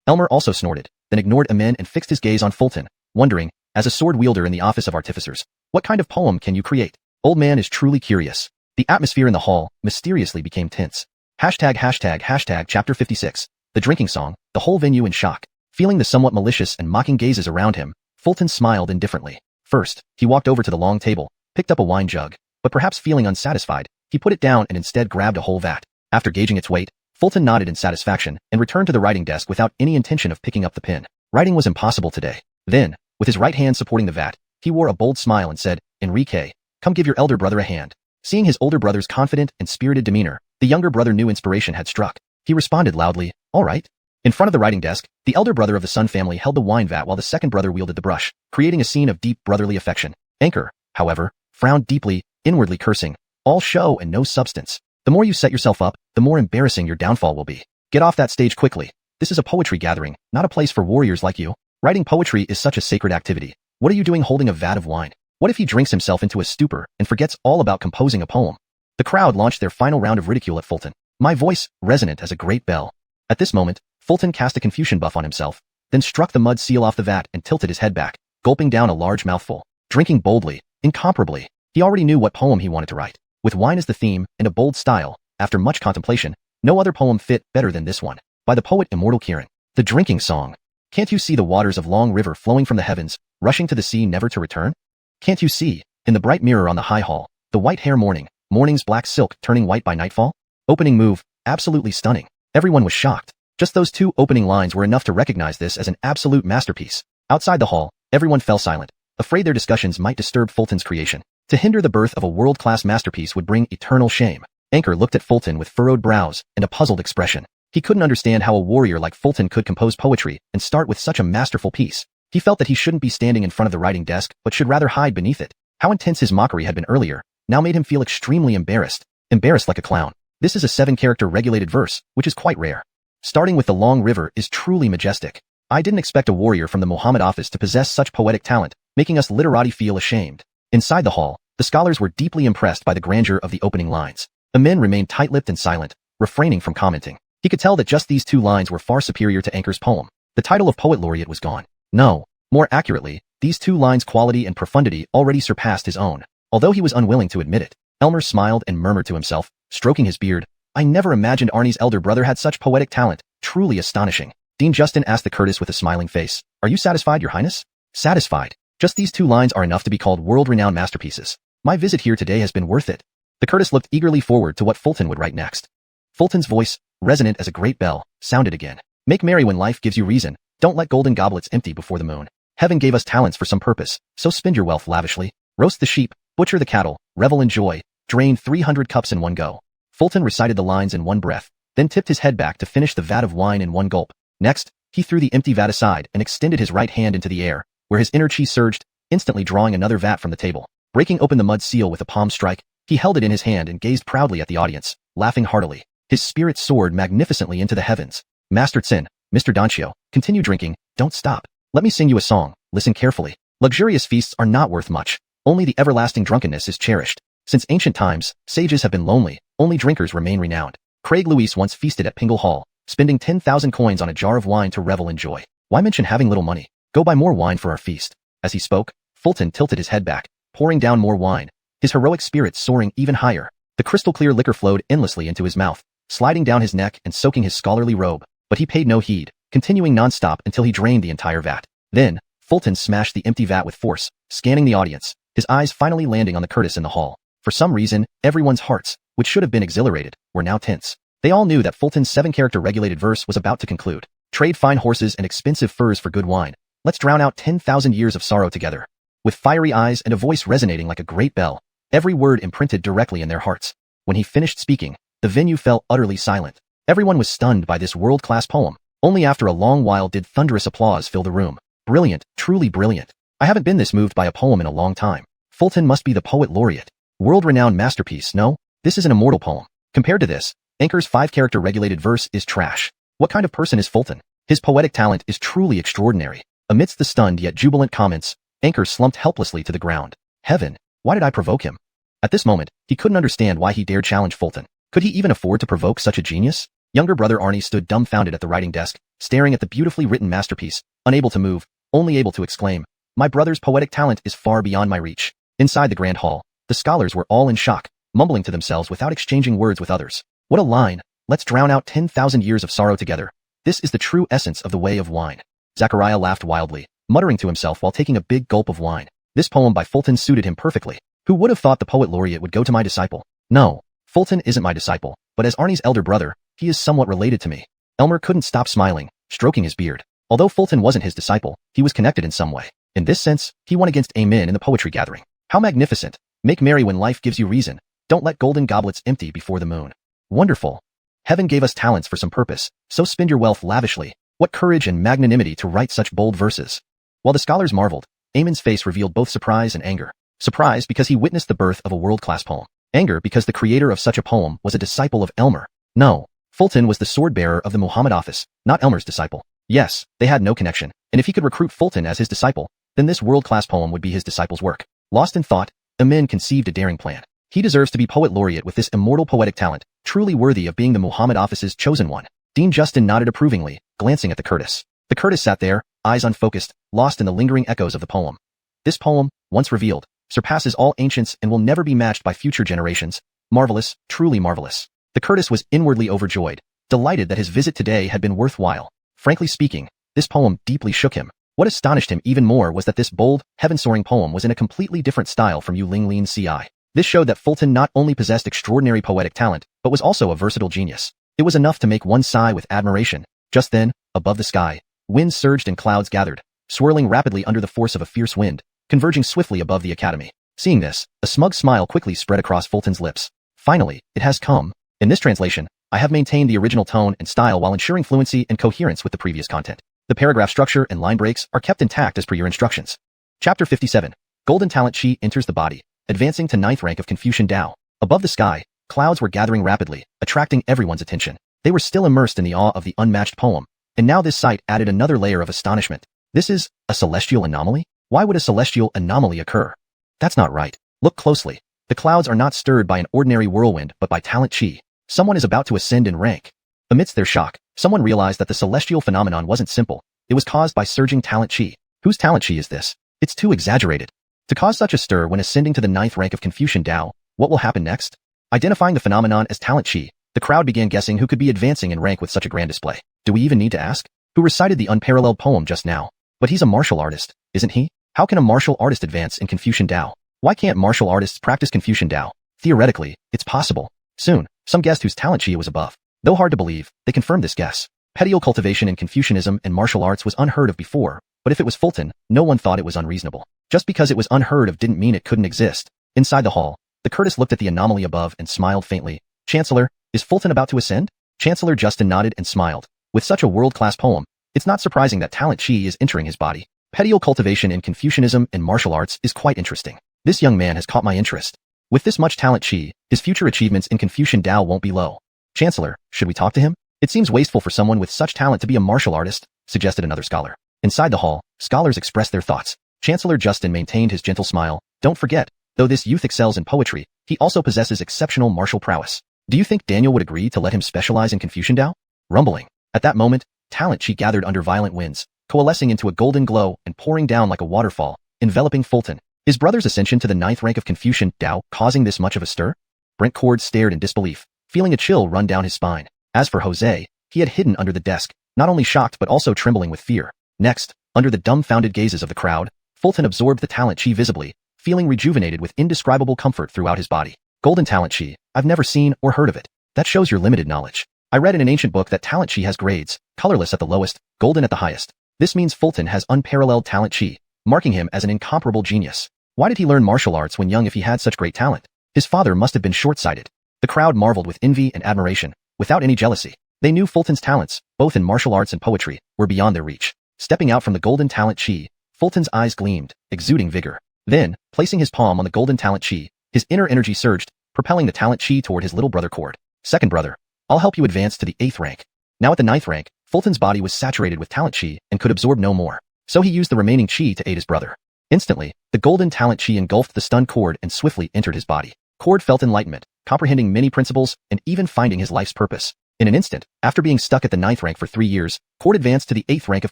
Elmer also snorted, then ignored Eamon and fixed his gaze on Fulton, wondering, as a sword wielder in the office of artificers, what kind of poem can you create? Old man is truly curious. The atmosphere in the hall mysteriously became tense. Chapter 56. The drinking song, the whole venue in shock. Feeling the somewhat malicious and mocking gazes around him, Fulton smiled indifferently. First, he walked over to the long table, picked up a wine jug, but perhaps feeling unsatisfied, he put it down and instead grabbed a whole vat. After gauging its weight, Fulton nodded in satisfaction and returned to the writing desk without any intention of picking up the pen. Writing was impossible today. Then, with his right hand supporting the vat, he wore a bold smile and said, Enrique, come give your elder brother a hand. Seeing his older brother's confident and spirited demeanor, the younger brother knew inspiration had struck. He responded loudly, all right. In front of the writing desk, the elder brother of the Sun family held the wine vat while the second brother wielded the brush, creating a scene of deep brotherly affection. Anchor, however, frowned deeply, inwardly cursing, all show and no substance. The more you set yourself up, the more embarrassing your downfall will be. Get off that stage quickly. This is a poetry gathering, not a place for warriors like you. Writing poetry is such a sacred activity. What are you doing holding a vat of wine? What if he drinks himself into a stupor and forgets all about composing a poem? The crowd launched their final round of ridicule at Fulton. My voice, resonant as a great bell. At this moment, Fulton cast a Confucian buff on himself, then struck the mud seal off the vat and tilted his head back, gulping down a large mouthful, drinking boldly, incomparably. He already knew what poem he wanted to write. With wine as the theme and a bold style, after much contemplation, no other poem fit better than this one. By the poet Immortal Kirin. The drinking song. Can't you see the waters of long river flowing from the heavens, rushing to the sea never to return? Can't you see, in the bright mirror on the high hall, the white hair morning's black silk turning white by nightfall? Opening move, absolutely stunning. Everyone was shocked. Just those 2 opening lines were enough to recognize this as an absolute masterpiece. Outside the hall, everyone fell silent, afraid their discussions might disturb Fulton's creation. To hinder the birth of a world-class masterpiece would bring eternal shame. Anchor looked at Fulton with furrowed brows and a puzzled expression. He couldn't understand how a warrior like Fulton could compose poetry and start with such a masterful piece. He felt that he shouldn't be standing in front of the writing desk, but should rather hide beneath it. How intense his mockery had been earlier now made him feel extremely embarrassed. Embarrassed like a clown. This is a 7-character regulated verse, which is quite rare. Starting with the long river is truly majestic. I didn't expect a warrior from the Muhammad office to possess such poetic talent, making us literati feel ashamed. Inside the hall, the scholars were deeply impressed by the grandeur of the opening lines. Amin remained tight-lipped and silent, refraining from commenting. He could tell that just these 2 lines were far superior to Anchor's poem. The title of Poet Laureate was gone. No, more accurately, these 2 lines' quality and profundity already surpassed his own. Although he was unwilling to admit it, Elmer smiled and murmured to himself, stroking his beard, I never imagined Arnie's elder brother had such poetic talent, truly astonishing. Dean Justin asked the Curtis with a smiling face, Are you satisfied, Your Highness? Satisfied. Just these 2 lines are enough to be called world-renowned masterpieces. My visit here today has been worth it. The Curtis looked eagerly forward to what Fulton would write next. Fulton's voice, resonant as a great bell, sounded again. Make merry when life gives you reason. Don't let golden goblets empty before the moon. Heaven gave us talents for some purpose, so spend your wealth lavishly. Roast the sheep, butcher the cattle, revel in joy, drain 300 cups in one go. Fulton recited the lines in one breath, then tipped his head back to finish the vat of wine in one gulp. Next, he threw the empty vat aside and extended his right hand into the air, where his inner chi surged, instantly drawing another vat from the table. Breaking open the mud seal with a palm strike, he held it in his hand and gazed proudly at the audience, laughing heartily. His spirit soared magnificently into the heavens. Master Tsin, Mr. Dancio, continue drinking, don't stop. Let me sing you a song, listen carefully. Luxurious feasts are not worth much. Only the everlasting drunkenness is cherished. Since ancient times, sages have been lonely, only drinkers remain renowned. Craig Luis once feasted at Pingle Hall, spending 10,000 coins on a jar of wine to revel in joy. Why mention having little money? Go buy more wine for our feast. As he spoke, Fulton tilted his head back, pouring down more wine, his heroic spirits soaring even higher. The crystal-clear liquor flowed endlessly into his mouth, sliding down his neck and soaking his scholarly robe, but he paid no heed, continuing non-stop until he drained the entire vat. Then, Fulton smashed the empty vat with force, scanning the audience, his eyes finally landing on the Curtis in the hall. For some reason, everyone's hearts, which should have been exhilarated, were now tense. They all knew that Fulton's 7-character regulated verse was about to conclude. Trade fine horses and expensive furs for good wine. Let's drown out 10,000 years of sorrow together. With fiery eyes and a voice resonating like a great bell, every word imprinted directly in their hearts. When he finished speaking, the venue fell utterly silent. Everyone was stunned by this world-class poem. Only after a long while did thunderous applause fill the room. Brilliant, truly brilliant. I haven't been this moved by a poem in a long time. Fulton must be the poet laureate. World-renowned masterpiece, no? This is an immortal poem. Compared to this, Anchor's 5-character regulated verse is trash. What kind of person is Fulton? His poetic talent is truly extraordinary. Amidst the stunned yet jubilant comments, Anchor slumped helplessly to the ground. Heaven, why did I provoke him? At this moment, he couldn't understand why he dared challenge Fulton. Could he even afford to provoke such a genius? Younger brother Arnie stood dumbfounded at the writing desk, staring at the beautifully written masterpiece, unable to move, only able to exclaim, My brother's poetic talent is far beyond my reach. Inside the grand hall, the scholars were all in shock, mumbling to themselves without exchanging words with others. What a line! Let's drown out 10,000 years of sorrow together. This is the true essence of the way of wine. Zachariah laughed wildly, muttering to himself while taking a big gulp of wine. This poem by Fulton suited him perfectly. Who would have thought the poet laureate would go to my disciple? No, Fulton isn't my disciple, but as Arnie's elder brother, he is somewhat related to me. Elmer couldn't stop smiling, stroking his beard. Although Fulton wasn't his disciple, he was connected in some way. In this sense, he won against Amen in the poetry gathering. How magnificent! Make merry when life gives you reason. Don't let golden goblets empty before the moon. Wonderful! Heaven gave us talents for some purpose, so spend your wealth lavishly. What courage and magnanimity to write such bold verses. While the scholars marveled, Amen's face revealed both surprise and anger. Surprise because he witnessed the birth of a world-class poem. Anger because the creator of such a poem was a disciple of Elmer. No, Fulton was the sword-bearer of the Muhammad office, not Elmer's disciple. Yes, they had no connection, and if he could recruit Fulton as his disciple, then this world-class poem would be his disciple's work. Lost in thought, Amin conceived a daring plan. He deserves to be poet laureate with this immortal poetic talent, truly worthy of being the Muhammad office's chosen one. Dean Justin nodded approvingly, glancing at the Curtis. The Curtis sat there, eyes unfocused, lost in the lingering echoes of the poem. This poem, once revealed, surpasses all ancients and will never be matched by future generations. Marvelous, truly marvelous. The Curtis was inwardly overjoyed, delighted that his visit today had been worthwhile. Frankly speaking, this poem deeply shook him. What astonished him even more was that this bold, heaven-soaring poem was in a completely different style from Yu Ling Lin Ci. This showed that Fulton not only possessed extraordinary poetic talent, but was also a versatile genius. It was enough to make one sigh with admiration. Just then, above the sky, wind surged and clouds gathered, swirling rapidly under the force of a fierce wind, converging swiftly above the academy. Seeing this, a smug smile quickly spread across Fulton's lips. Finally, it has come. In this translation, I have maintained the original tone and style while ensuring fluency and coherence with the previous content. The paragraph structure and line breaks are kept intact as per your instructions. Chapter 57. Golden Talent Chi enters the body, advancing to 9th rank of Confucian Dao. Above the sky, clouds were gathering rapidly, attracting everyone's attention. They were still immersed in the awe of the unmatched poem, and now this sight added another layer of astonishment. This is a celestial anomaly? Why would a celestial anomaly occur? That's not right. Look closely. The clouds are not stirred by an ordinary whirlwind but by talent chi. Someone is about to ascend in rank. Amidst their shock, someone realized that the celestial phenomenon wasn't simple. It was caused by surging talent chi. Whose talent chi is this? It's too exaggerated. To cause such a stir when ascending to the 9th rank of Confucian Dao, what will happen next? Identifying the phenomenon as talent chi, the crowd began guessing who could be advancing in rank with such a grand display. Do we even need to ask? Who recited the unparalleled poem just now? But he's a martial artist, isn't he? How can a martial artist advance in Confucian Dao? Why can't martial artists practice Confucian Dao? Theoretically, it's possible. Soon, some guessed whose talent chi was above. Though hard to believe, they confirmed this guess. Petiole cultivation in Confucianism and martial arts was unheard of before, but if it was Fulton, no one thought it was unreasonable. Just because it was unheard of didn't mean it couldn't exist. Inside the hall, the Curtis looked at the anomaly above and smiled faintly. Chancellor, is Fulton about to ascend? Chancellor Justin nodded and smiled. With such a world-class poem, it's not surprising that talent chi is entering his body. Petiole cultivation in Confucianism and martial arts is quite interesting. This young man has caught my interest. With this much talent chi, his future achievements in Confucian Dao won't be low. Chancellor, should we talk to him? It seems wasteful for someone with such talent to be a martial artist, suggested another scholar. Inside the hall, scholars expressed their thoughts. Chancellor Justin maintained his gentle smile. Don't forget, though this youth excels in poetry, he also possesses exceptional martial prowess. Do you think Daniel would agree to let him specialize in Confucian Dao? Rumbling. At that moment, talent chi gathered under violent winds, coalescing into a golden glow and pouring down like a waterfall, enveloping Fulton. His brother's ascension to the 9th rank of Confucian Dao causing this much of a stir? Brent Cord stared in disbelief, feeling a chill run down his spine. As for Jose, he had hidden under the desk, not only shocked but also trembling with fear. Next, under the dumbfounded gazes of the crowd, Fulton absorbed the talent chi visibly, feeling rejuvenated with indescribable comfort throughout his body. Golden talent chi, I've never seen or heard of it. That shows your limited knowledge. I read in an ancient book that talent chi has grades, colorless at the lowest, golden at the highest. This means Fulton has unparalleled talent chi, marking him as an incomparable genius. Why did he learn martial arts when young if he had such great talent? His father must have been short-sighted. The crowd marveled with envy and admiration, without any jealousy. They knew Fulton's talents, both in martial arts and poetry, were beyond their reach. Stepping out from the golden talent chi, Fulton's eyes gleamed, exuding vigor. Then, placing his palm on the golden talent chi, his inner energy surged, propelling the talent chi toward his little brother Cord. Second brother, I'll help you advance to the 8th rank. Now at the 9th rank, Fulton's body was saturated with talent chi and could absorb no more. So he used the remaining chi to aid his brother. Instantly, the golden talent chi engulfed the stunned Cord and swiftly entered his body. Cord felt enlightenment, comprehending many principles and even finding his life's purpose. In an instant, after being stuck at the 9th rank for 3 years, Cord advanced to the 8th rank of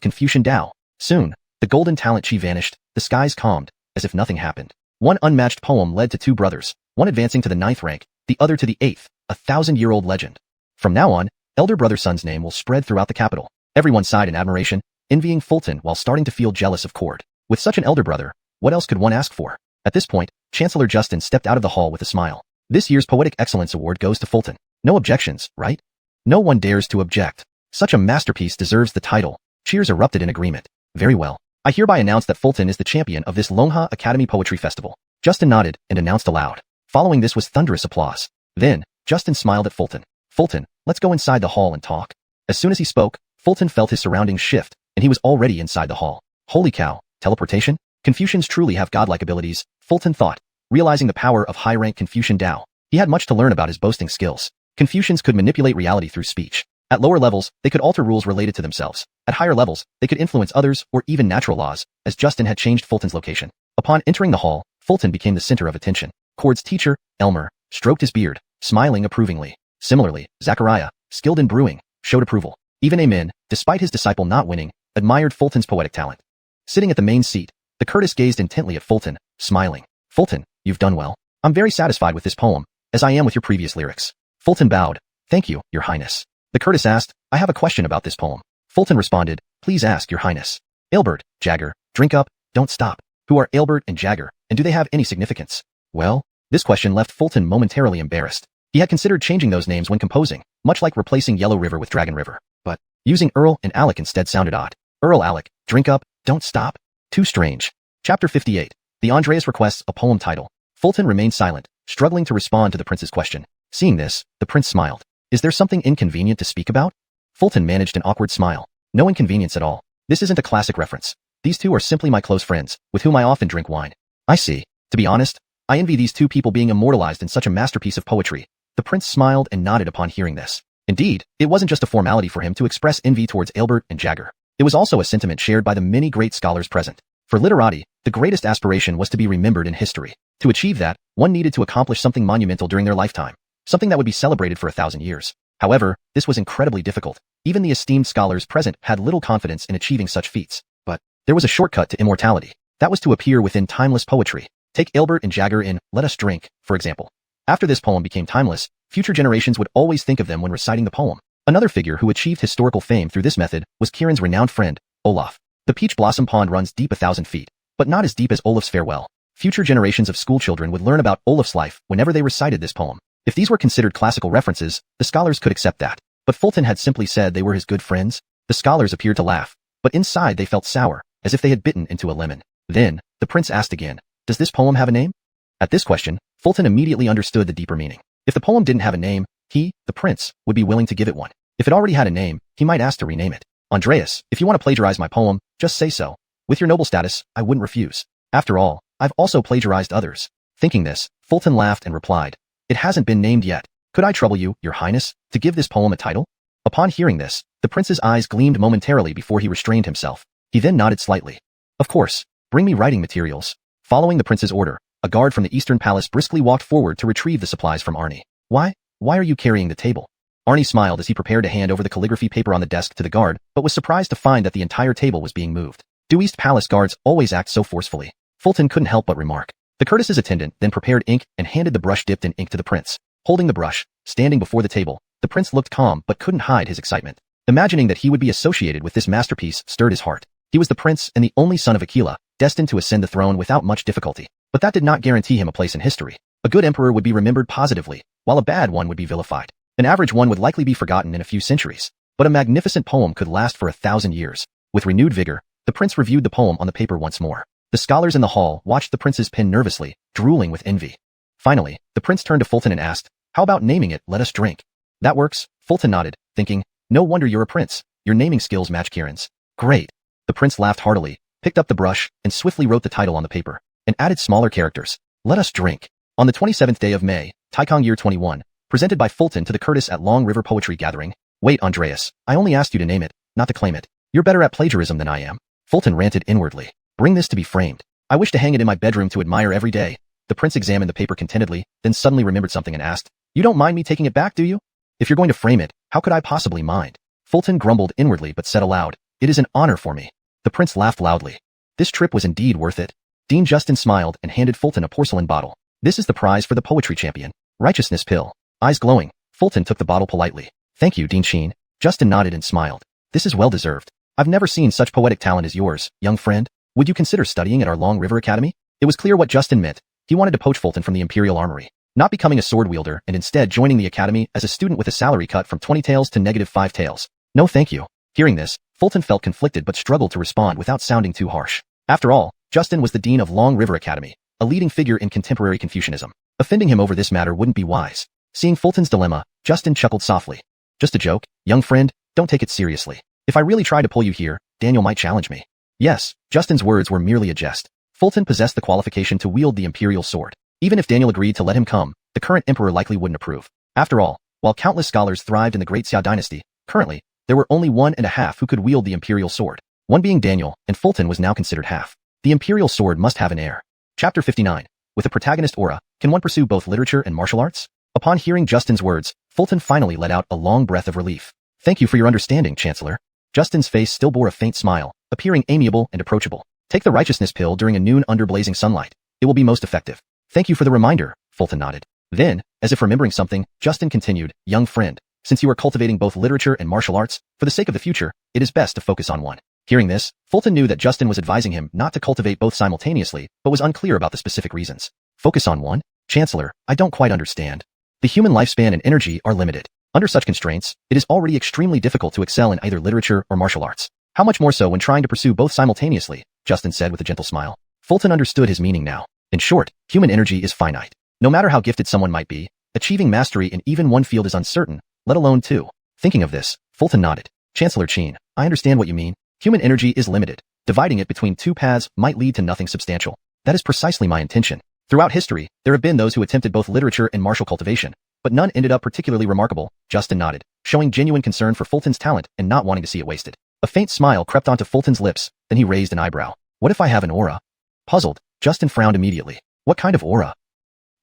Confucian Dao. Soon, the golden talent chi vanished, the skies calmed, as if nothing happened. One unmatched poem led to 2 brothers, one advancing to the 9th rank, the other to the 8th, a 1,000-year-old legend. From now on, elder brother son's name will spread throughout the capital. Everyone sighed in admiration, envying Fulton while starting to feel jealous of Cord. With such an elder brother, what else could one ask for? At this point, Chancellor Justin stepped out of the hall with a smile. This year's Poetic Excellence Award goes to Fulton. No objections, right? No one dares to object. Such a masterpiece deserves the title. Cheers erupted in agreement. Very well. I hereby announce that Fulton is the champion of this Longha Academy Poetry Festival. Justin nodded and announced aloud. Following this was thunderous applause. Then, Justin smiled at Fulton. Fulton, let's go inside the hall and talk. As soon as he spoke, Fulton felt his surroundings shift, and he was already inside the hall. Holy cow, teleportation? Confucians truly have godlike abilities, Fulton thought, realizing the power of high-rank Confucian Dao. He had much to learn about his boasting skills. Confucians could manipulate reality through speech. At lower levels, they could alter rules related to themselves. At higher levels, they could influence others or even natural laws, as Justin had changed Fulton's location. Upon entering the hall, Fulton became the center of attention. Cord's teacher, Elmer, stroked his beard, smiling approvingly. Similarly, Zachariah, skilled in brewing, showed approval. Even Amin, despite his disciple not winning, admired Fulton's poetic talent. Sitting at the main seat, the Curtis gazed intently at Fulton, smiling. Fulton, you've done well. I'm very satisfied with this poem, as I am with your previous lyrics. Fulton bowed. Thank you, Your Highness. The Curtis asked, I have a question about this poem. Fulton responded, please ask, Your Highness. Aelbert, Jagger, drink up, don't stop. Who are Aelbert and Jagger, and do they have any significance? Well, this question left Fulton momentarily embarrassed. He had considered changing those names when composing, much like replacing Yellow River with Dragon River. But using Earl and Alec instead sounded odd. Earl Alec, drink up, don't stop. Too strange. Chapter 58. The Andreas requests a poem title. Fulton remained silent, struggling to respond to the prince's question. Seeing this, the prince smiled. Is there something inconvenient to speak about? Fulton managed an awkward smile. No inconvenience at all. This isn't a classic reference. These two are simply my close friends, with whom I often drink wine. I see. To be honest, I envy these two people being immortalized in such a masterpiece of poetry. The prince smiled and nodded upon hearing this. Indeed, it wasn't just a formality for him to express envy towards Albert and Jagger. It was also a sentiment shared by the many great scholars present. For literati, the greatest aspiration was to be remembered in history. To achieve that, one needed to accomplish something monumental during their lifetime, something that would be celebrated for 1,000 years. However, this was incredibly difficult. Even the esteemed scholars present had little confidence in achieving such feats. But there was a shortcut to immortality. That was to appear within timeless poetry. Take Albert and Jagger in Let Us Drink, for example. After this poem became timeless, future generations would always think of them when reciting the poem. Another figure who achieved historical fame through this method was Kieran's renowned friend, Olaf. The Peach Blossom Pond runs deep 1,000 feet, but not as deep as Olaf's farewell. Future generations of schoolchildren would learn about Olaf's life whenever they recited this poem. If these were considered classical references, the scholars could accept that. But Fulton had simply said they were his good friends. The scholars appeared to laugh, but inside they felt sour, as if they had bitten into a lemon. Then, the prince asked again, does this poem have a name? At this question, Fulton immediately understood the deeper meaning. If the poem didn't have a name, he, the prince, would be willing to give it one. If it already had a name, he might ask to rename it. Andreas, if you want to plagiarize my poem, just say so. With your noble status, I wouldn't refuse. After all, I've also plagiarized others. Thinking this, Fulton laughed and replied, it hasn't been named yet. Could I trouble you, your highness, to give this poem a title? Upon hearing this, the prince's eyes gleamed momentarily before he restrained himself. He then nodded slightly. Of course, bring me writing materials. Following the prince's order, a guard from the Eastern Palace briskly walked forward to retrieve the supplies from Arnie. Why are you carrying the table? Arnie smiled as he prepared to hand over the calligraphy paper on the desk to the guard, but was surprised to find that the entire table was being moved. Do East Palace guards always act so forcefully? Fulton couldn't help but remark. The courteous attendant then prepared ink and handed the brush dipped in ink to the prince. Holding the brush, standing before the table, the prince looked calm but couldn't hide his excitement. Imagining that he would be associated with this masterpiece stirred his heart. He was the prince and the only son of Aquila, destined to ascend the throne without much difficulty. But that did not guarantee him a place in history. A good emperor would be remembered positively, while a bad one would be vilified. An average one would likely be forgotten in a few centuries. But a magnificent poem could last for 1,000 years. With renewed vigor, the prince reviewed the poem on the paper once more. The scholars in the hall watched the prince's pen nervously, drooling with envy. Finally, the prince turned to Fulton and asked, how about naming it Let Us Drink? That works, Fulton nodded, thinking, no wonder you're a prince. Your naming skills match Kieran's. Great. The prince laughed heartily, picked up the brush, and swiftly wrote the title on the paper, and added smaller characters. Let Us Drink. On the 27th day of May, Taikong year 21, presented by Fulton to the Curtis at Long River Poetry Gathering. Wait, Andreas, I only asked you to name it, not to claim it. You're better at plagiarism than I am. Fulton ranted inwardly. Bring this to be framed. I wish to hang it in my bedroom to admire every day. The prince examined the paper contentedly, then suddenly remembered something and asked, you don't mind me taking it back, do you? If you're going to frame it, how could I possibly mind? Fulton grumbled inwardly but said aloud, it is an honor for me. The prince laughed loudly. This trip was indeed worth it. Dean Justin smiled and handed Fulton a porcelain bottle. This is the prize for the poetry champion. Righteousness pill. Eyes glowing, Fulton took the bottle politely. Thank you, Dean Sheen. Justin nodded and smiled. This is well deserved. I've never seen such poetic talent as yours, young friend. Would you consider studying at our Long River Academy? It was clear what Justin meant. He wanted to poach Fulton from the Imperial Armory, not becoming a sword wielder and instead joining the academy as a student with a salary cut from 20 taels to -5 taels. No thank you. Hearing this, Fulton felt conflicted but struggled to respond without sounding too harsh. After all, Justin was the dean of Long River Academy, a leading figure in contemporary Confucianism. Offending him over this matter wouldn't be wise. Seeing Fulton's dilemma, Justin chuckled softly. Just a joke, young friend, don't take it seriously. If I really try to pull you here, Daniel might challenge me. Yes, Justin's words were merely a jest. Fulton possessed the qualification to wield the imperial sword. Even if Daniel agreed to let him come, the current emperor likely wouldn't approve. After all, while countless scholars thrived in the Great Xia dynasty, currently, there were only 1.5 who could wield the imperial sword. One being Daniel, and Fulton was now considered half. The imperial sword must have an heir. Chapter 59. With a protagonist aura, can one pursue both literature and martial arts? Upon hearing Justin's words, Fulton finally let out a long breath of relief. Thank you for your understanding, Chancellor. Justin's face still bore a faint smile, appearing amiable and approachable. Take the righteousness pill during a noon under blazing sunlight. It will be most effective. Thank you for the reminder, Fulton nodded. Then, as if remembering something, Justin continued, young friend, since you are cultivating both literature and martial arts, for the sake of the future, it is best to focus on one. Hearing this, Fulton knew that Justin was advising him not to cultivate both simultaneously, but was unclear about the specific reasons. Focus on one? Chancellor, I don't quite understand. The human lifespan and energy are limited. Under such constraints, it is already extremely difficult to excel in either literature or martial arts. How much more so when trying to pursue both simultaneously, Justin said with a gentle smile. Fulton understood his meaning now. In short, human energy is finite. No matter how gifted someone might be, achieving mastery in even one field is uncertain, let alone two. Thinking of this, Fulton nodded. Chancellor Jian, I understand what you mean. Human energy is limited. Dividing it between two paths might lead to nothing substantial. That is precisely my intention. Throughout history, there have been those who attempted both literature and martial cultivation, but none ended up particularly remarkable. Justin nodded, showing genuine concern for Fulton's talent and not wanting to see it wasted. A faint smile crept onto Fulton's lips, then he raised an eyebrow. What if I have an aura? Puzzled, Justin frowned immediately. What kind of aura?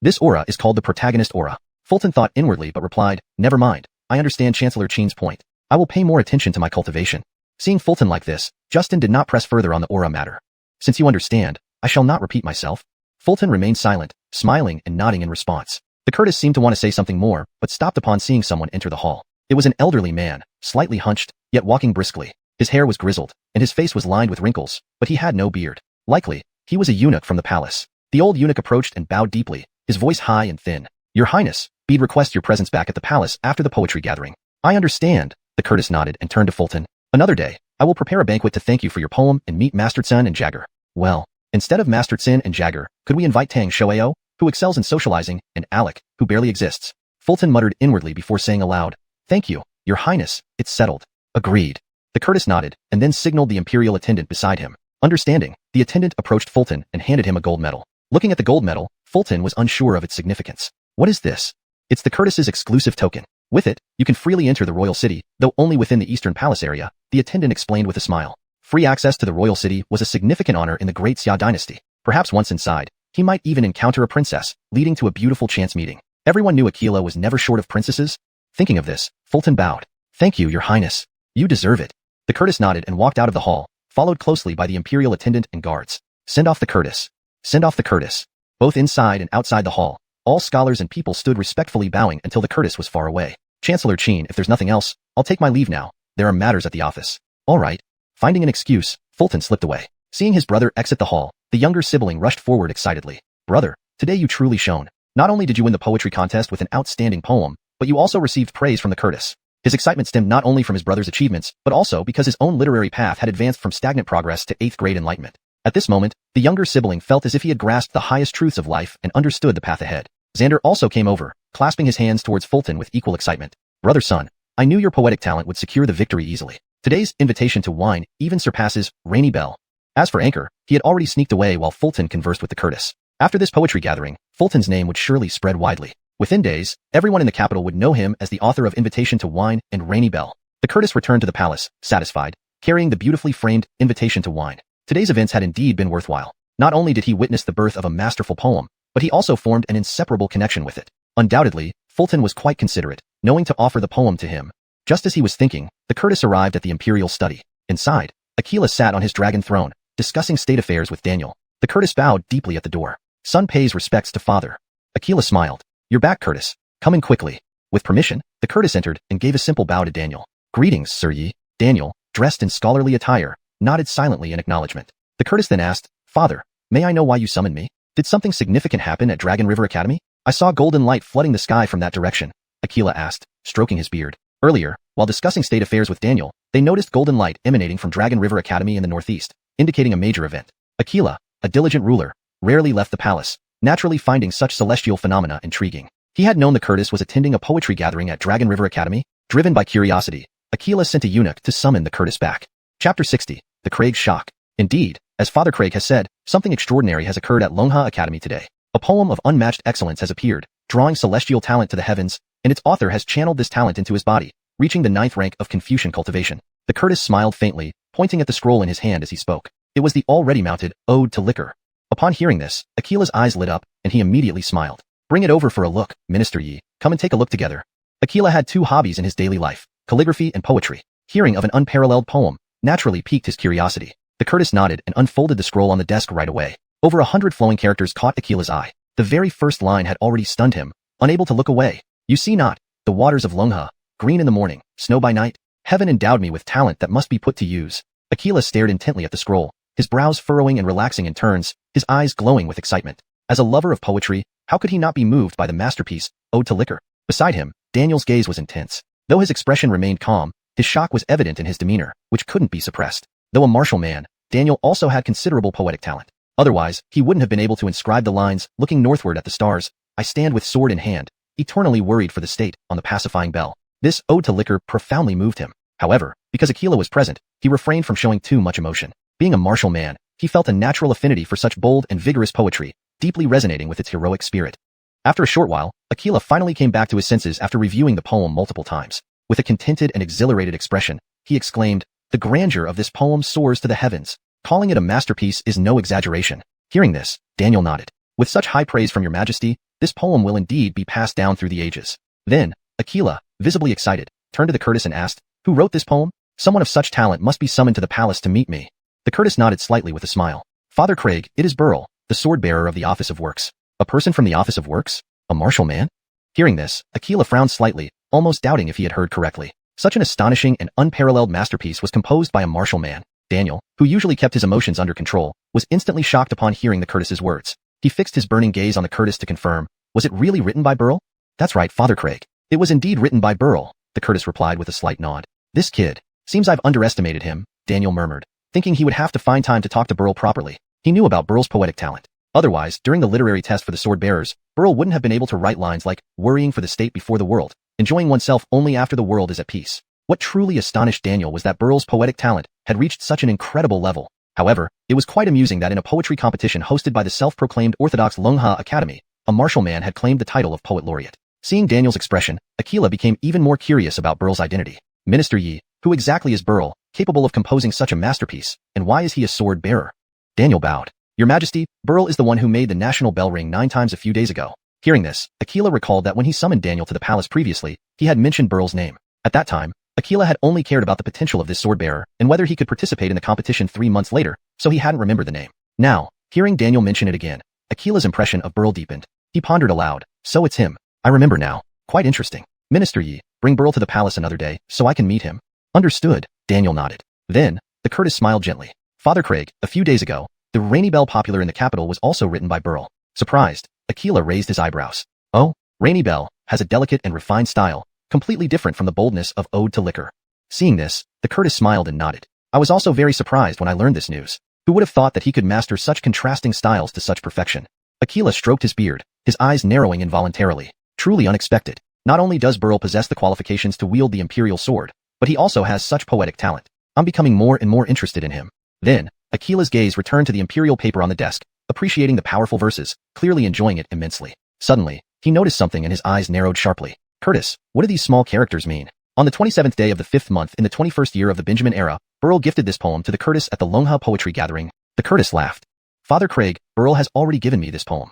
This aura is called the protagonist aura. Fulton thought inwardly but replied, never mind. I understand Chancellor Jian's point. I will pay more attention to my cultivation. Seeing Fulton like this, Justin did not press further on the aura matter. Since you understand, I shall not repeat myself. Fulton remained silent, smiling and nodding in response. The Curtis seemed to want to say something more, but stopped upon seeing someone enter the hall. It was an elderly man, slightly hunched, yet walking briskly. His hair was grizzled, and his face was lined with wrinkles, but he had no beard. Likely, he was a eunuch from the palace. The old eunuch approached and bowed deeply, his voice high and thin. Your Highness, Bede requests your presence back at the palace after the poetry gathering. I understand, the Curtis nodded and turned to Fulton. Another day, I will prepare a banquet to thank you for your poem and meet Master Tsun and Jagger. Well, instead of Master Tsun and Jagger, could we invite Tang Shoeo, who excels in socializing, and Alec, who barely exists? Fulton muttered inwardly before saying aloud, thank you, Your Highness, it's settled. Agreed. The Curtis nodded, and then signaled the imperial attendant beside him. Understanding, the attendant approached Fulton and handed him a gold medal. Looking at the gold medal, Fulton was unsure of its significance. What is this? It's the Curtis's exclusive token. With it, you can freely enter the royal city, though only within the Eastern Palace area, the attendant explained with a smile. Free access to the royal city was a significant honor in the Great Xia dynasty. Perhaps once inside, he might even encounter a princess, leading to a beautiful chance meeting. Everyone knew Aquila was never short of princesses. Thinking of this, Fulton bowed. Thank you, Your Highness. You deserve it. The Curtis nodded and walked out of the hall, followed closely by the imperial attendant and guards. Send off the Curtis. Send off the Curtis. Both inside and outside the hall, all scholars and people stood respectfully bowing until the Curtis was far away. Chancellor Jian, if there's nothing else, I'll take my leave now. There are matters at the office. All right. Finding an excuse, Fulton slipped away. Seeing his brother exit the hall, the younger sibling rushed forward excitedly. Brother, today you truly shone. Not only did you win the poetry contest with an outstanding poem, but you also received praise from the Curtis. His excitement stemmed not only from his brother's achievements, but also because his own literary path had advanced from stagnant progress to 8th grade enlightenment. At this moment, the younger sibling felt as if he had grasped the highest truths of life and understood the path ahead. Xander also came over, clasping his hands towards Fulton with equal excitement. Brother son, I knew your poetic talent would secure the victory easily. Today's invitation to wine even surpasses Rainy Bell. As for Anchor, he had already sneaked away while Fulton conversed with the Curtis. After this poetry gathering, Fulton's name would surely spread widely. Within days, everyone in the capital would know him as the author of Invitation to Wine and Rainy Bell. The Curtis returned to the palace, satisfied, carrying the beautifully framed Invitation to Wine. Today's events had indeed been worthwhile. Not only did he witness the birth of a masterful poem, but he also formed an inseparable connection with it. Undoubtedly, Fulton was quite considerate, knowing to offer the poem to him. Just as he was thinking, the Curtis arrived at the imperial study. Inside, Aquila sat on his dragon throne, discussing state affairs with Daniel. The Curtis bowed deeply at the door. Son pays respects to father. Aquila smiled. You're back, Curtis. Come in quickly. With permission, the Curtis entered and gave a simple bow to Daniel. Greetings, Sir Yi. Daniel, dressed in scholarly attire, nodded silently in acknowledgement. The Curtis then asked, Father, may I know why you summoned me? Did something significant happen at Dragon River Academy? I saw golden light flooding the sky from that direction, Aquila asked, stroking his beard. Earlier, while discussing state affairs with Daniel, they noticed golden light emanating from Dragon River Academy in the northeast, indicating a major event. Aquila, a diligent ruler, rarely left the palace, naturally finding such celestial phenomena intriguing. He had known the Curtis was attending a poetry gathering at Dragon River Academy. Driven by curiosity, Aquila sent a eunuch to summon the Curtis back. Chapter 60, The Craig's Shock. Indeed, as Father Craig has said, something extraordinary has occurred at Longha Academy today. A poem of unmatched excellence has appeared, drawing celestial talent to the heavens, and its author has channeled this talent into his body, reaching the 9th rank of Confucian cultivation. The Curtis smiled faintly, pointing at the scroll in his hand as he spoke. It was the already mounted Ode to Liquor. Upon hearing this, Aquila's eyes lit up, and he immediately smiled. Bring it over for a look, Minister Yi. Come and take a look together. Aquila had two hobbies in his daily life, calligraphy and poetry. Hearing of an unparalleled poem naturally piqued his curiosity. The Curtis nodded and unfolded the scroll on the desk right away. Over 100 flowing characters caught Aquila's eye. The very first line had already stunned him, unable to look away. You see not, the waters of Longha, green in the morning, snow by night. Heaven endowed me with talent that must be put to use. Aquila stared intently at the scroll, his brows furrowing and relaxing in turns, his eyes glowing with excitement. As a lover of poetry, how could he not be moved by the masterpiece, Ode to Liquor? Beside him, Daniel's gaze was intense. Though his expression remained calm, his shock was evident in his demeanor, which couldn't be suppressed. Though a martial man, Daniel also had considerable poetic talent. Otherwise, he wouldn't have been able to inscribe the lines, looking northward at the stars, I stand with sword in hand, eternally worried for the state, on the pacifying bell. This ode to liquor profoundly moved him. However, because Aquila was present, he refrained from showing too much emotion. Being a martial man, he felt a natural affinity for such bold and vigorous poetry, deeply resonating with its heroic spirit. After a short while, Aquila finally came back to his senses after reviewing the poem multiple times. With a contented and exhilarated expression, he exclaimed, "The grandeur of this poem soars to the heavens. Calling it a masterpiece is no exaggeration." Hearing this, Daniel nodded. "With such high praise from your majesty, this poem will indeed be passed down through the ages." Then, Aquila, visibly excited, turned to the Curtis and asked, "Who wrote this poem? Someone of such talent must be summoned to the palace to meet me." The Curtis nodded slightly with a smile. "Father Craig, it is Burl, the sword-bearer of the Office of Works." "A person from the Office of Works? A martial man?" Hearing this, Aquila frowned slightly, almost doubting if he had heard correctly. Such an astonishing and unparalleled masterpiece was composed by a martial man. Daniel, who usually kept his emotions under control, was instantly shocked upon hearing the Curtis's words. He fixed his burning gaze on the Curtis to confirm, "Was it really written by Burl?" "That's right, Father Craig. It was indeed written by Burl," the Curtis replied with a slight nod. "This kid. Seems I've underestimated him," Daniel murmured, thinking he would have to find time to talk to Burl properly. He knew about Burl's poetic talent. Otherwise, during the literary test for the sword bearers, Burl wouldn't have been able to write lines like, "Worrying for the state before the world, enjoying oneself only after the world is at peace." What truly astonished Daniel was that Burl's poetic talent had reached such an incredible level. However, it was quite amusing that in a poetry competition hosted by the self-proclaimed Orthodox Lungha Academy, a martial man had claimed the title of poet laureate. Seeing Daniel's expression, Aquila became even more curious about Burl's identity. "Minister Yi, who exactly is Burl, capable of composing such a masterpiece, and why is he a sword bearer?" Daniel bowed. "Your Majesty, Burl is the one who made the national bell ring 9 times a few days ago." Hearing this, Aquila recalled that when he summoned Daniel to the palace previously, he had mentioned Burl's name. At that time, Aquila had only cared about the potential of this sword bearer and whether he could participate in the competition 3 months later, so he hadn't remembered the name. Now, hearing Daniel mention it again, Aquila's impression of Burl deepened. He pondered aloud, "So it's him. I remember now. Quite interesting. Minister Yi, bring Burl to the palace another day, so I can meet him." "Understood," Daniel nodded. Then, the Curtis smiled gently. "Father Craig, a few days ago, the Rainy Bell popular in the capital was also written by Burl." Surprised, Aquila raised his eyebrows. "Oh, Rainy Bell has a delicate and refined style, completely different from the boldness of Ode to Liquor." Seeing this, the Curtis smiled and nodded. "I was also very surprised when I learned this news. Who would have thought that he could master such contrasting styles to such perfection?" Aquila stroked his beard, his eyes narrowing involuntarily. "Truly unexpected. Not only does Burl possess the qualifications to wield the imperial sword, but he also has such poetic talent. I'm becoming more and more interested in him." Then, Aquila's gaze returned to the imperial paper on the desk, appreciating the powerful verses, clearly enjoying it immensely. Suddenly, he noticed something and his eyes narrowed sharply. "Curtis, what do these small characters mean?" On the 27th day of the 5th month in the 21st year of the Benjamin era, Burl gifted this poem to the Curtis at the Lungha Poetry Gathering. The Curtis laughed. "Father Craig, Burl has already given me this poem."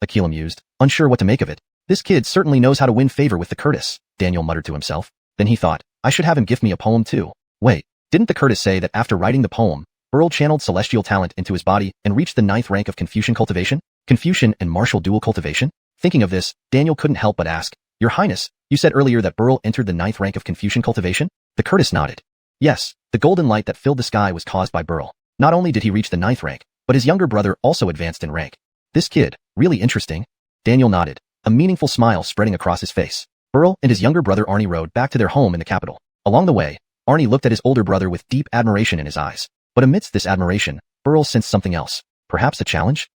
Aquila mused, unsure what to make of it. "This kid certainly knows how to win favor with the Curtis," Daniel muttered to himself. Then he thought, "I should have him gift me a poem too." Wait, didn't the Curtis say that after writing the poem, Burl channeled celestial talent into his body and reached the 9th rank of Confucian cultivation? Confucian and martial dual cultivation? Thinking of this, Daniel couldn't help but ask, "Your Highness, you said earlier that Burl entered the 9th rank of Confucian cultivation?" The Curtis nodded. "Yes, the golden light that filled the sky was caused by Burl. Not only did he reach the 9th rank, but his younger brother also advanced in rank." "This kid, really interesting." Daniel nodded, a meaningful smile spreading across his face. Burl and his younger brother Arnie rode back to their home in the capital. Along the way, Arnie looked at his older brother with deep admiration in his eyes. But amidst this admiration, Burl sensed something else. Perhaps a challenge?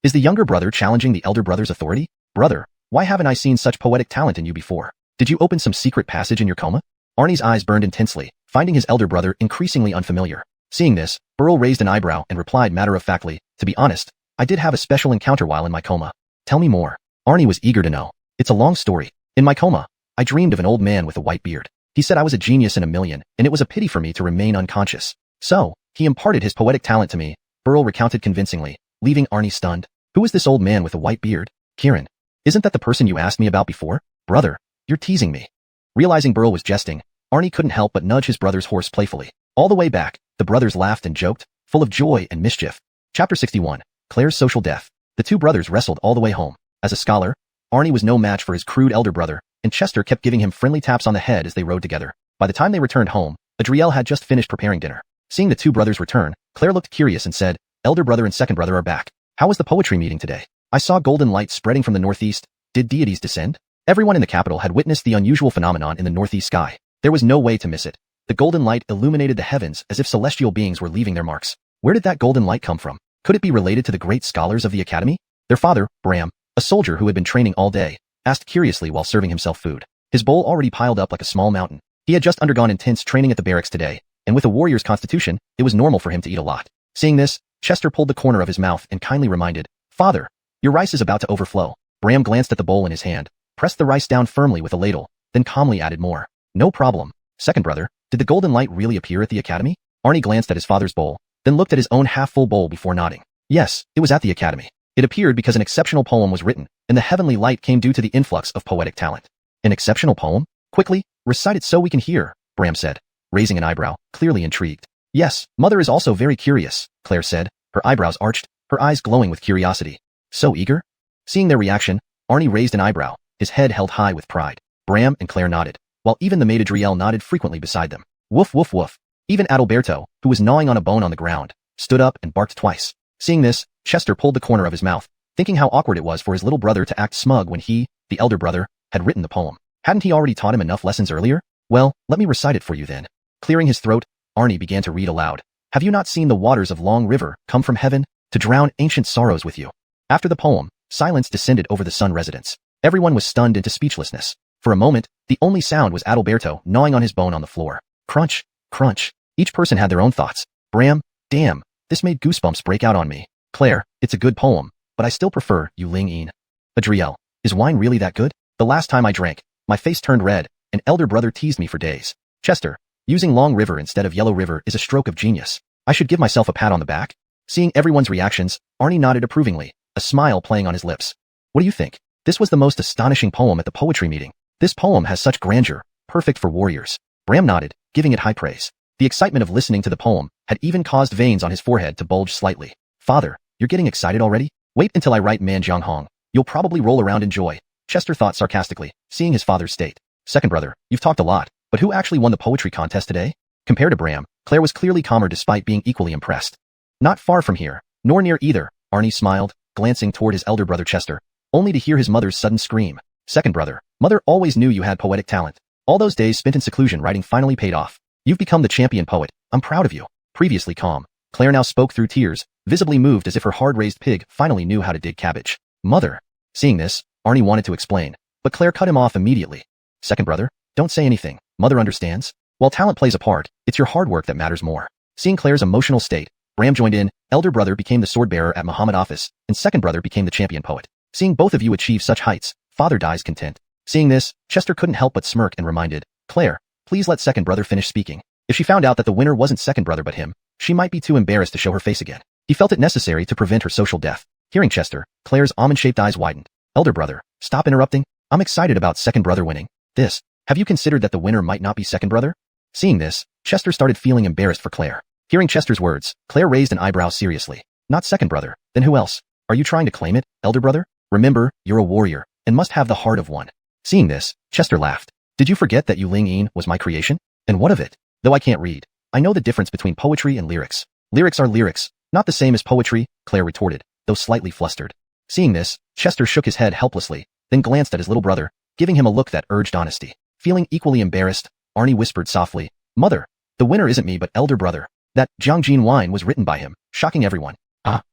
Is the younger brother challenging the elder brother's authority? "Brother, why haven't I seen such poetic talent in you before? Did you open some secret passage in your coma?" Arnie's eyes burned intensely, finding his elder brother increasingly unfamiliar. Seeing this, Burl raised an eyebrow and replied matter-of-factly, "To be honest, I did have a special encounter while in my coma." "Tell me more." Arnie was eager to know. "It's a long story. In my coma, I dreamed of an old man with a white beard. He said I was a genius in a million, and it was a pity for me to remain unconscious. So, he imparted his poetic talent to me," Burl recounted convincingly, leaving Arnie stunned. "Who is this old man with a white beard?" "Kieran. Isn't that the person you asked me about before?" "Brother, you're teasing me." Realizing Burl was jesting, Arnie couldn't help but nudge his brother's horse playfully. All the way back, the brothers laughed and joked, full of joy and mischief. Chapter 61. Claire's Social Death. The two brothers wrestled all the way home. As a scholar, Arnie was no match for his crude elder brother, and Chester kept giving him friendly taps on the head as they rode together. By the time they returned home, Adriel had just finished preparing dinner. Seeing the two brothers return, Claire looked curious and said, "Elder brother and second brother are back. How was the poetry meeting today? I saw golden light spreading from the northeast. Did deities descend?" Everyone in the capital had witnessed the unusual phenomenon in the northeast sky. There was no way to miss it. The golden light illuminated the heavens as if celestial beings were leaving their marks. Where did that golden light come from? Could it be related to the great scholars of the academy? Their father, Bram, a soldier who had been training all day, asked curiously while serving himself food. His bowl already piled up like a small mountain. He had just undergone intense training at the barracks today, and with a warrior's constitution, it was normal for him to eat a lot. Seeing this, Chester pulled the corner of his mouth and kindly reminded, "Father, your rice is about to overflow." Bram glanced at the bowl in his hand, pressed the rice down firmly with a ladle, then calmly added more. "No problem. Second brother, did the golden light really appear at the academy?" Arnie glanced at his father's bowl, then looked at his own half-full bowl before nodding. Yes, it was at the academy. It appeared because an exceptional poem was written, and the heavenly light came due to the influx of poetic talent. An exceptional poem? Quickly, recite it so we can hear, Bram said, raising an eyebrow, clearly intrigued. Yes, Mother is also very curious, Claire said, her eyebrows arched, her eyes glowing with curiosity. So eager? Seeing their reaction, Arnie raised an eyebrow, his head held high with pride. Bram and Claire nodded, while even the maid Adrielle nodded frequently beside them. Woof woof woof. Even Adalberto, who was gnawing on a bone on the ground, stood up and barked twice. Seeing this, Chester pulled the corner of his mouth, thinking how awkward it was for his little brother to act smug when he, the elder brother, had written the poem. Hadn't he already taught him enough lessons earlier? Well, let me recite it for you then. Clearing his throat, Arnie began to read aloud. Have you not seen the waters of Long River come from heaven to drown ancient sorrows with you? After the poem, silence descended over the Sun residence. Everyone was stunned into speechlessness. For a moment, the only sound was Adalberto gnawing on his bone on the floor. Crunch, crunch. Each person had their own thoughts. Bram, damn, this made goosebumps break out on me. Claire, it's a good poem, but I still prefer Yu Ling Yin. Adrielle, is wine really that good? The last time I drank, my face turned red, and elder brother teased me for days. Chester, using Long River instead of Yellow River is a stroke of genius. I should give myself a pat on the back. Seeing everyone's reactions, Arnie nodded approvingly, a smile playing on his lips. What do you think? This was the most astonishing poem at the poetry meeting. This poem has such grandeur, perfect for warriors. Bram nodded, giving it high praise. The excitement of listening to the poem had even caused veins on his forehead to bulge slightly. Father, you're getting excited already? Wait until I write Man Jiang Hong. You'll probably roll around in joy, Chester thought sarcastically, seeing his father's state. Second brother, you've talked a lot, but who actually won the poetry contest today? Compared to Bram, Claire was clearly calmer despite being equally impressed. Not far from here, nor near either, Arnie smiled, glancing toward his elder brother Chester, only to hear his mother's sudden scream. Second brother, Mother always knew you had poetic talent. All those days spent in seclusion writing finally paid off. You've become the champion poet. I'm proud of you. Previously calm, Claire now spoke through tears, visibly moved as if her hard-raised pig finally knew how to dig cabbage. Mother. Seeing this, Arnie wanted to explain, but Claire cut him off immediately. Second brother, don't say anything. Mother understands. While talent plays a part, it's your hard work that matters more. Seeing Claire's emotional state, Bram joined in. Elder brother became the sword bearer at Muhammad office, and second brother became the champion poet. Seeing both of you achieve such heights, father dies content. Seeing this, Chester couldn't help but smirk and reminded, Claire, please let second brother finish speaking. If she found out that the winner wasn't second brother but him, she might be too embarrassed to show her face again. He felt it necessary to prevent her social death. Hearing Chester, Claire's almond-shaped eyes widened. Elder brother, stop interrupting. I'm excited about second brother winning. Have you considered that the winner might not be second brother? Seeing this, Chester started feeling embarrassed for Claire. Hearing Chester's words, Claire raised an eyebrow seriously. Not second brother, then who else? Are you trying to claim it, elder brother? Remember, you're a warrior, and must have the heart of one. Seeing this, Chester laughed. Did you forget that Yu Ling Yin was my creation? And what of it? Though I can't read, I know the difference between poetry and lyrics. Lyrics are lyrics, not the same as poetry, Claire retorted, though slightly flustered. Seeing this, Chester shook his head helplessly, then glanced at his little brother, giving him a look that urged honesty. Feeling equally embarrassed, Arnie whispered softly, Mother, the winner isn't me but elder brother. That Jiangjin wine was written by him, shocking everyone. Ah.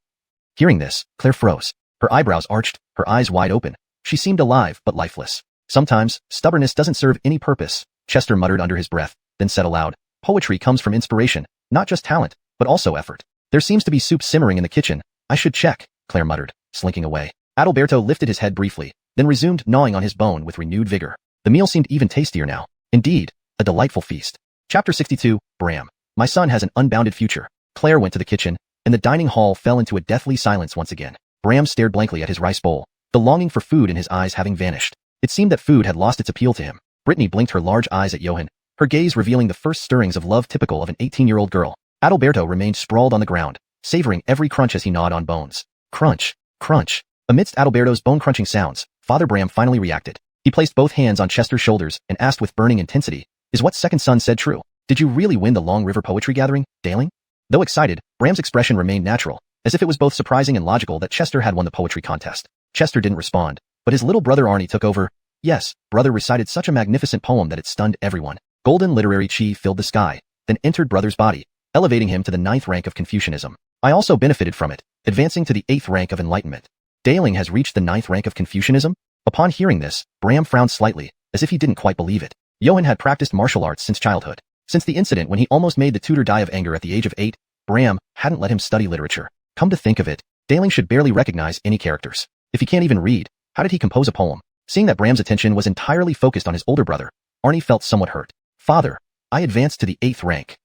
Hearing this, Claire froze. Her eyebrows arched, her eyes wide open. She seemed alive but lifeless. Sometimes, stubbornness doesn't serve any purpose, Chester muttered under his breath, then said aloud, Poetry comes from inspiration, not just talent, but also effort. There seems to be soup simmering in the kitchen. I should check, Claire muttered, slinking away. Adalberto lifted his head briefly, then resumed gnawing on his bone with renewed vigor. The meal seemed even tastier now. Indeed, a delightful feast. Chapter 62, Bram. My son has an unbounded future. Claire went to the kitchen, and the dining hall fell into a deathly silence once again. Bram stared blankly at his rice bowl, the longing for food in his eyes having vanished. It seemed that food had lost its appeal to him. Brittany blinked her large eyes at Johan, her gaze revealing the first stirrings of love typical of an 18-year-old girl. Adalberto remained sprawled on the ground, savoring every crunch as he gnawed on bones. Crunch, crunch. Amidst Adalberto's bone-crunching sounds, Father Bram finally reacted. He placed both hands on Chester's shoulders and asked with burning intensity, Is what second son said true? Did you really win the Long River Poetry Gathering, Daling? Though excited, Bram's expression remained natural, as if it was both surprising and logical that Chester had won the poetry contest. Chester didn't respond, but his little brother Arnie took over. Yes, brother recited such a magnificent poem that it stunned everyone. Golden literary chi filled the sky, then entered brother's body, elevating him to the 9th rank of Confucianism. I also benefited from it, advancing to the 8th rank of enlightenment. Daling has reached the 9th rank of Confucianism? Upon hearing this, Bram frowned slightly, as if he didn't quite believe it. Johan had practiced martial arts since childhood. Since the incident when he almost made the tutor die of anger at the age of 8, Bram hadn't let him study literature. Come to think of it, Daling should barely recognize any characters. If he can't even read, how did he compose a poem? Seeing that Bram's attention was entirely focused on his older brother, Arnie felt somewhat hurt. Father, I advanced to the 8th rank.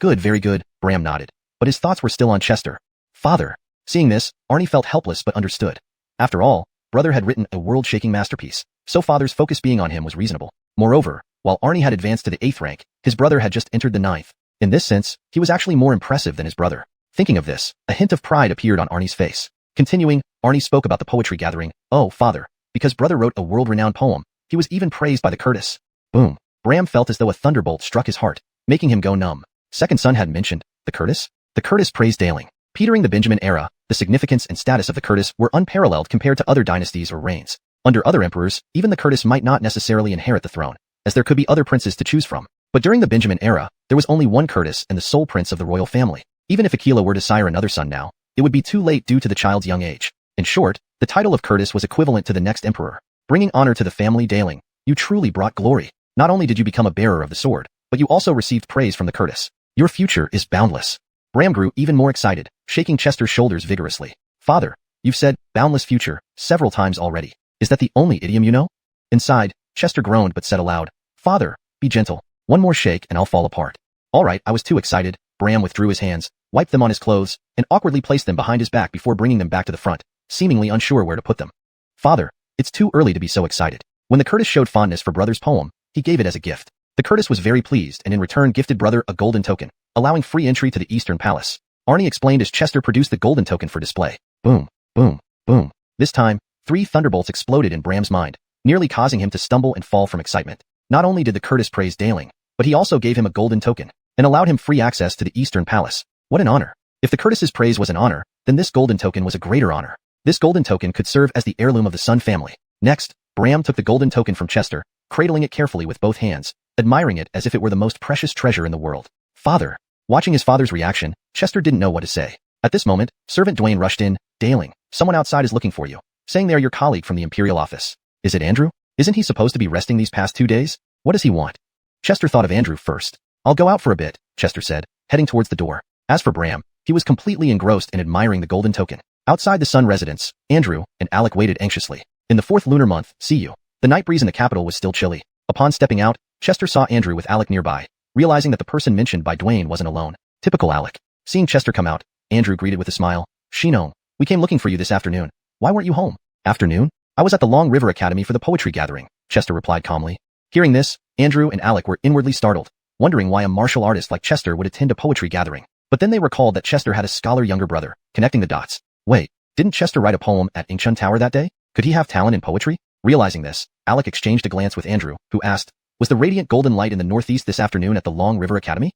Good, very good, Bram nodded. But his thoughts were still on Chester. Father. Seeing this, Arnie felt helpless but understood. After all, brother had written a world-shaking masterpiece, so father's focus being on him was reasonable. Moreover, while Arnie had advanced to the 8th rank, his brother had just entered the 9th. In this sense, he was actually more impressive than his brother. Thinking of this, a hint of pride appeared on Arnie's face. Continuing, Arnie spoke about the poetry gathering. Oh, father, because brother wrote a world-renowned poem, he was even praised by the Curtis. Boom. Bram felt as though a thunderbolt struck his heart, making him go numb. Second son had mentioned, the Curtis? The Curtis praised Daling. Petering the Benjamin era, the significance and status of the Curtis were unparalleled compared to other dynasties or reigns. Under other emperors, even the Curtis might not necessarily inherit the throne, as there could be other princes to choose from. But during the Benjamin era, there was only one Curtis and the sole prince of the royal family. Even if Aquila were to sire another son now, it would be too late due to the child's young age. In short, the title of Curtis was equivalent to the next emperor. Bringing honor to the family. Daling, you truly brought glory. Not only did you become a bearer of the sword, but you also received praise from the Curtis. Your future is boundless. Bram grew even more excited, shaking Chester's shoulders vigorously. Father, you've said boundless future several times already. Is that the only idiom you know? Inside, Chester groaned but said aloud, Father, be gentle. One more shake and I'll fall apart. All right, I was too excited. Bram withdrew his hands, wiped them on his clothes, and awkwardly placed them behind his back before bringing them back to the front, seemingly unsure where to put them. Father, it's too early to be so excited. When the Curtis showed fondness for brother's poem, he gave it as a gift. The Curtis was very pleased and in return gifted brother a golden token, allowing free entry to the Eastern Palace. Arnie explained as Chester produced the golden token for display. Boom, boom, boom. This time, 3 thunderbolts exploded in Bram's mind, nearly causing him to stumble and fall from excitement. Not only did the Curtis praise Daling, but he also gave him a golden token, and allowed him free access to the Eastern Palace. What an honor. If the Curtis's praise was an honor, then this golden token was a greater honor. This golden token could serve as the heirloom of the Sun family. Next, Bram took the golden token from Chester, cradling it carefully with both hands, admiring it as if it were the most precious treasure in the world. Father. Watching his father's reaction, Chester didn't know what to say. At this moment, servant Dwayne rushed in. Daling, someone outside is looking for you, saying they're your colleague from the Imperial office. Is it Andrew? Isn't he supposed to be resting these past 2 days? What does he want? Chester thought of Andrew first. I'll go out for a bit, Chester said, heading towards the door. As for Bram, he was completely engrossed in admiring the golden token. Outside the Sun residence, Andrew and Alec waited anxiously. In the 4th lunar month, see you. The night breeze in the capital was still chilly. Upon stepping out, Chester saw Andrew with Alec nearby, realizing that the person mentioned by Dwayne wasn't alone. Typical Alec. Seeing Chester come out, Andrew greeted with a smile. Shino, we came looking for you this afternoon. Why weren't you home? Afternoon? I was at the Long River Academy for the poetry gathering, Chester replied calmly. Hearing this, Andrew and Alec were inwardly startled, wondering why a martial artist like Chester would attend a poetry gathering. But then they recalled that Chester had a scholar younger brother, connecting the dots. Wait, didn't Chester write a poem at Ingshun Tower that day? Could he have talent in poetry? Realizing this, Alec exchanged a glance with Andrew, who asked, was the radiant golden light in the northeast this afternoon at the Long River Academy?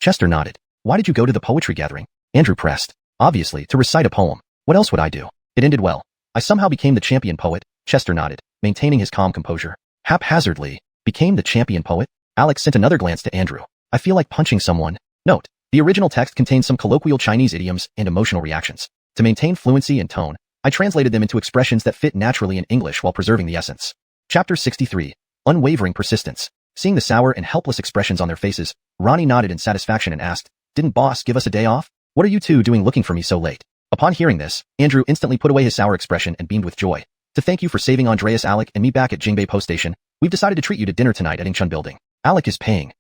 Chester nodded. Why did you go to the poetry gathering? Andrew pressed. Obviously, to recite a poem. What else would I do? It ended well. I somehow became the champion poet. Chester nodded, maintaining his calm composure. Haphazardly, became the champion poet? Alex sent another glance to Andrew. I feel like punching someone. Note, the original text contains some colloquial Chinese idioms and emotional reactions. To maintain fluency and tone, I translated them into expressions that fit naturally in English while preserving the essence. Chapter 63. Unwavering persistence. Seeing the sour and helpless expressions on their faces, Ronnie nodded in satisfaction and asked, didn't boss give us a day off? What are you two doing looking for me so late? Upon hearing this, Andrew instantly put away his sour expression and beamed with joy. To thank you for saving Andreas, Alec, and me back at Jingbei Post Station, we've decided to treat you to dinner tonight at Ingshun Building. Alec is paying.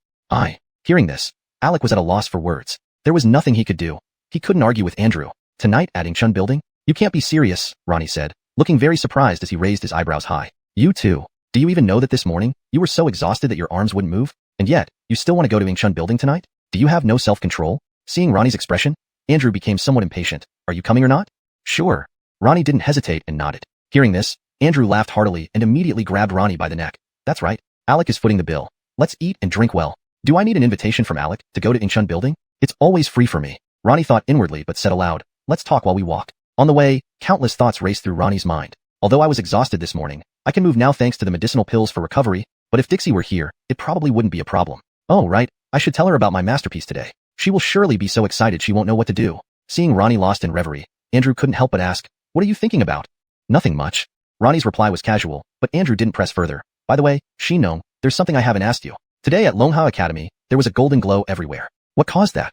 Hearing this, Alec was at a loss for words. There was nothing he could do. He couldn't argue with Andrew. Tonight at Ingshun Building? You can't be serious, Ronnie said, looking very surprised as he raised his eyebrows high. You too. Do you even know that this morning, you were so exhausted that your arms wouldn't move? And yet, you still want to go to Ingshun Building tonight? Do you have no self-control? Seeing Ronnie's expression, Andrew became somewhat impatient. Are you coming or not? Sure. Ronnie didn't hesitate and nodded. Hearing this, Andrew laughed heartily and immediately grabbed Ronnie by the neck. That's right. Alec is footing the bill. Let's eat and drink well. Do I need an invitation from Alec to go to Ingshun Building? It's always free for me. Ronnie thought inwardly but said aloud, let's talk while we walk. On the way, countless thoughts raced through Ronnie's mind. Although I was exhausted this morning, I can move now thanks to the medicinal pills for recovery, but if Dixie were here, it probably wouldn't be a problem. Oh, right, I should tell her about my masterpiece today. She will surely be so excited she won't know what to do. Seeing Ronnie lost in reverie, Andrew couldn't help but ask, "What are you thinking about?" "Nothing much." Ronnie's reply was casual, but Andrew didn't press further. "By the way, Shinong, there's something I haven't asked you. Today at Longha Academy, there was a golden glow everywhere. What caused that?"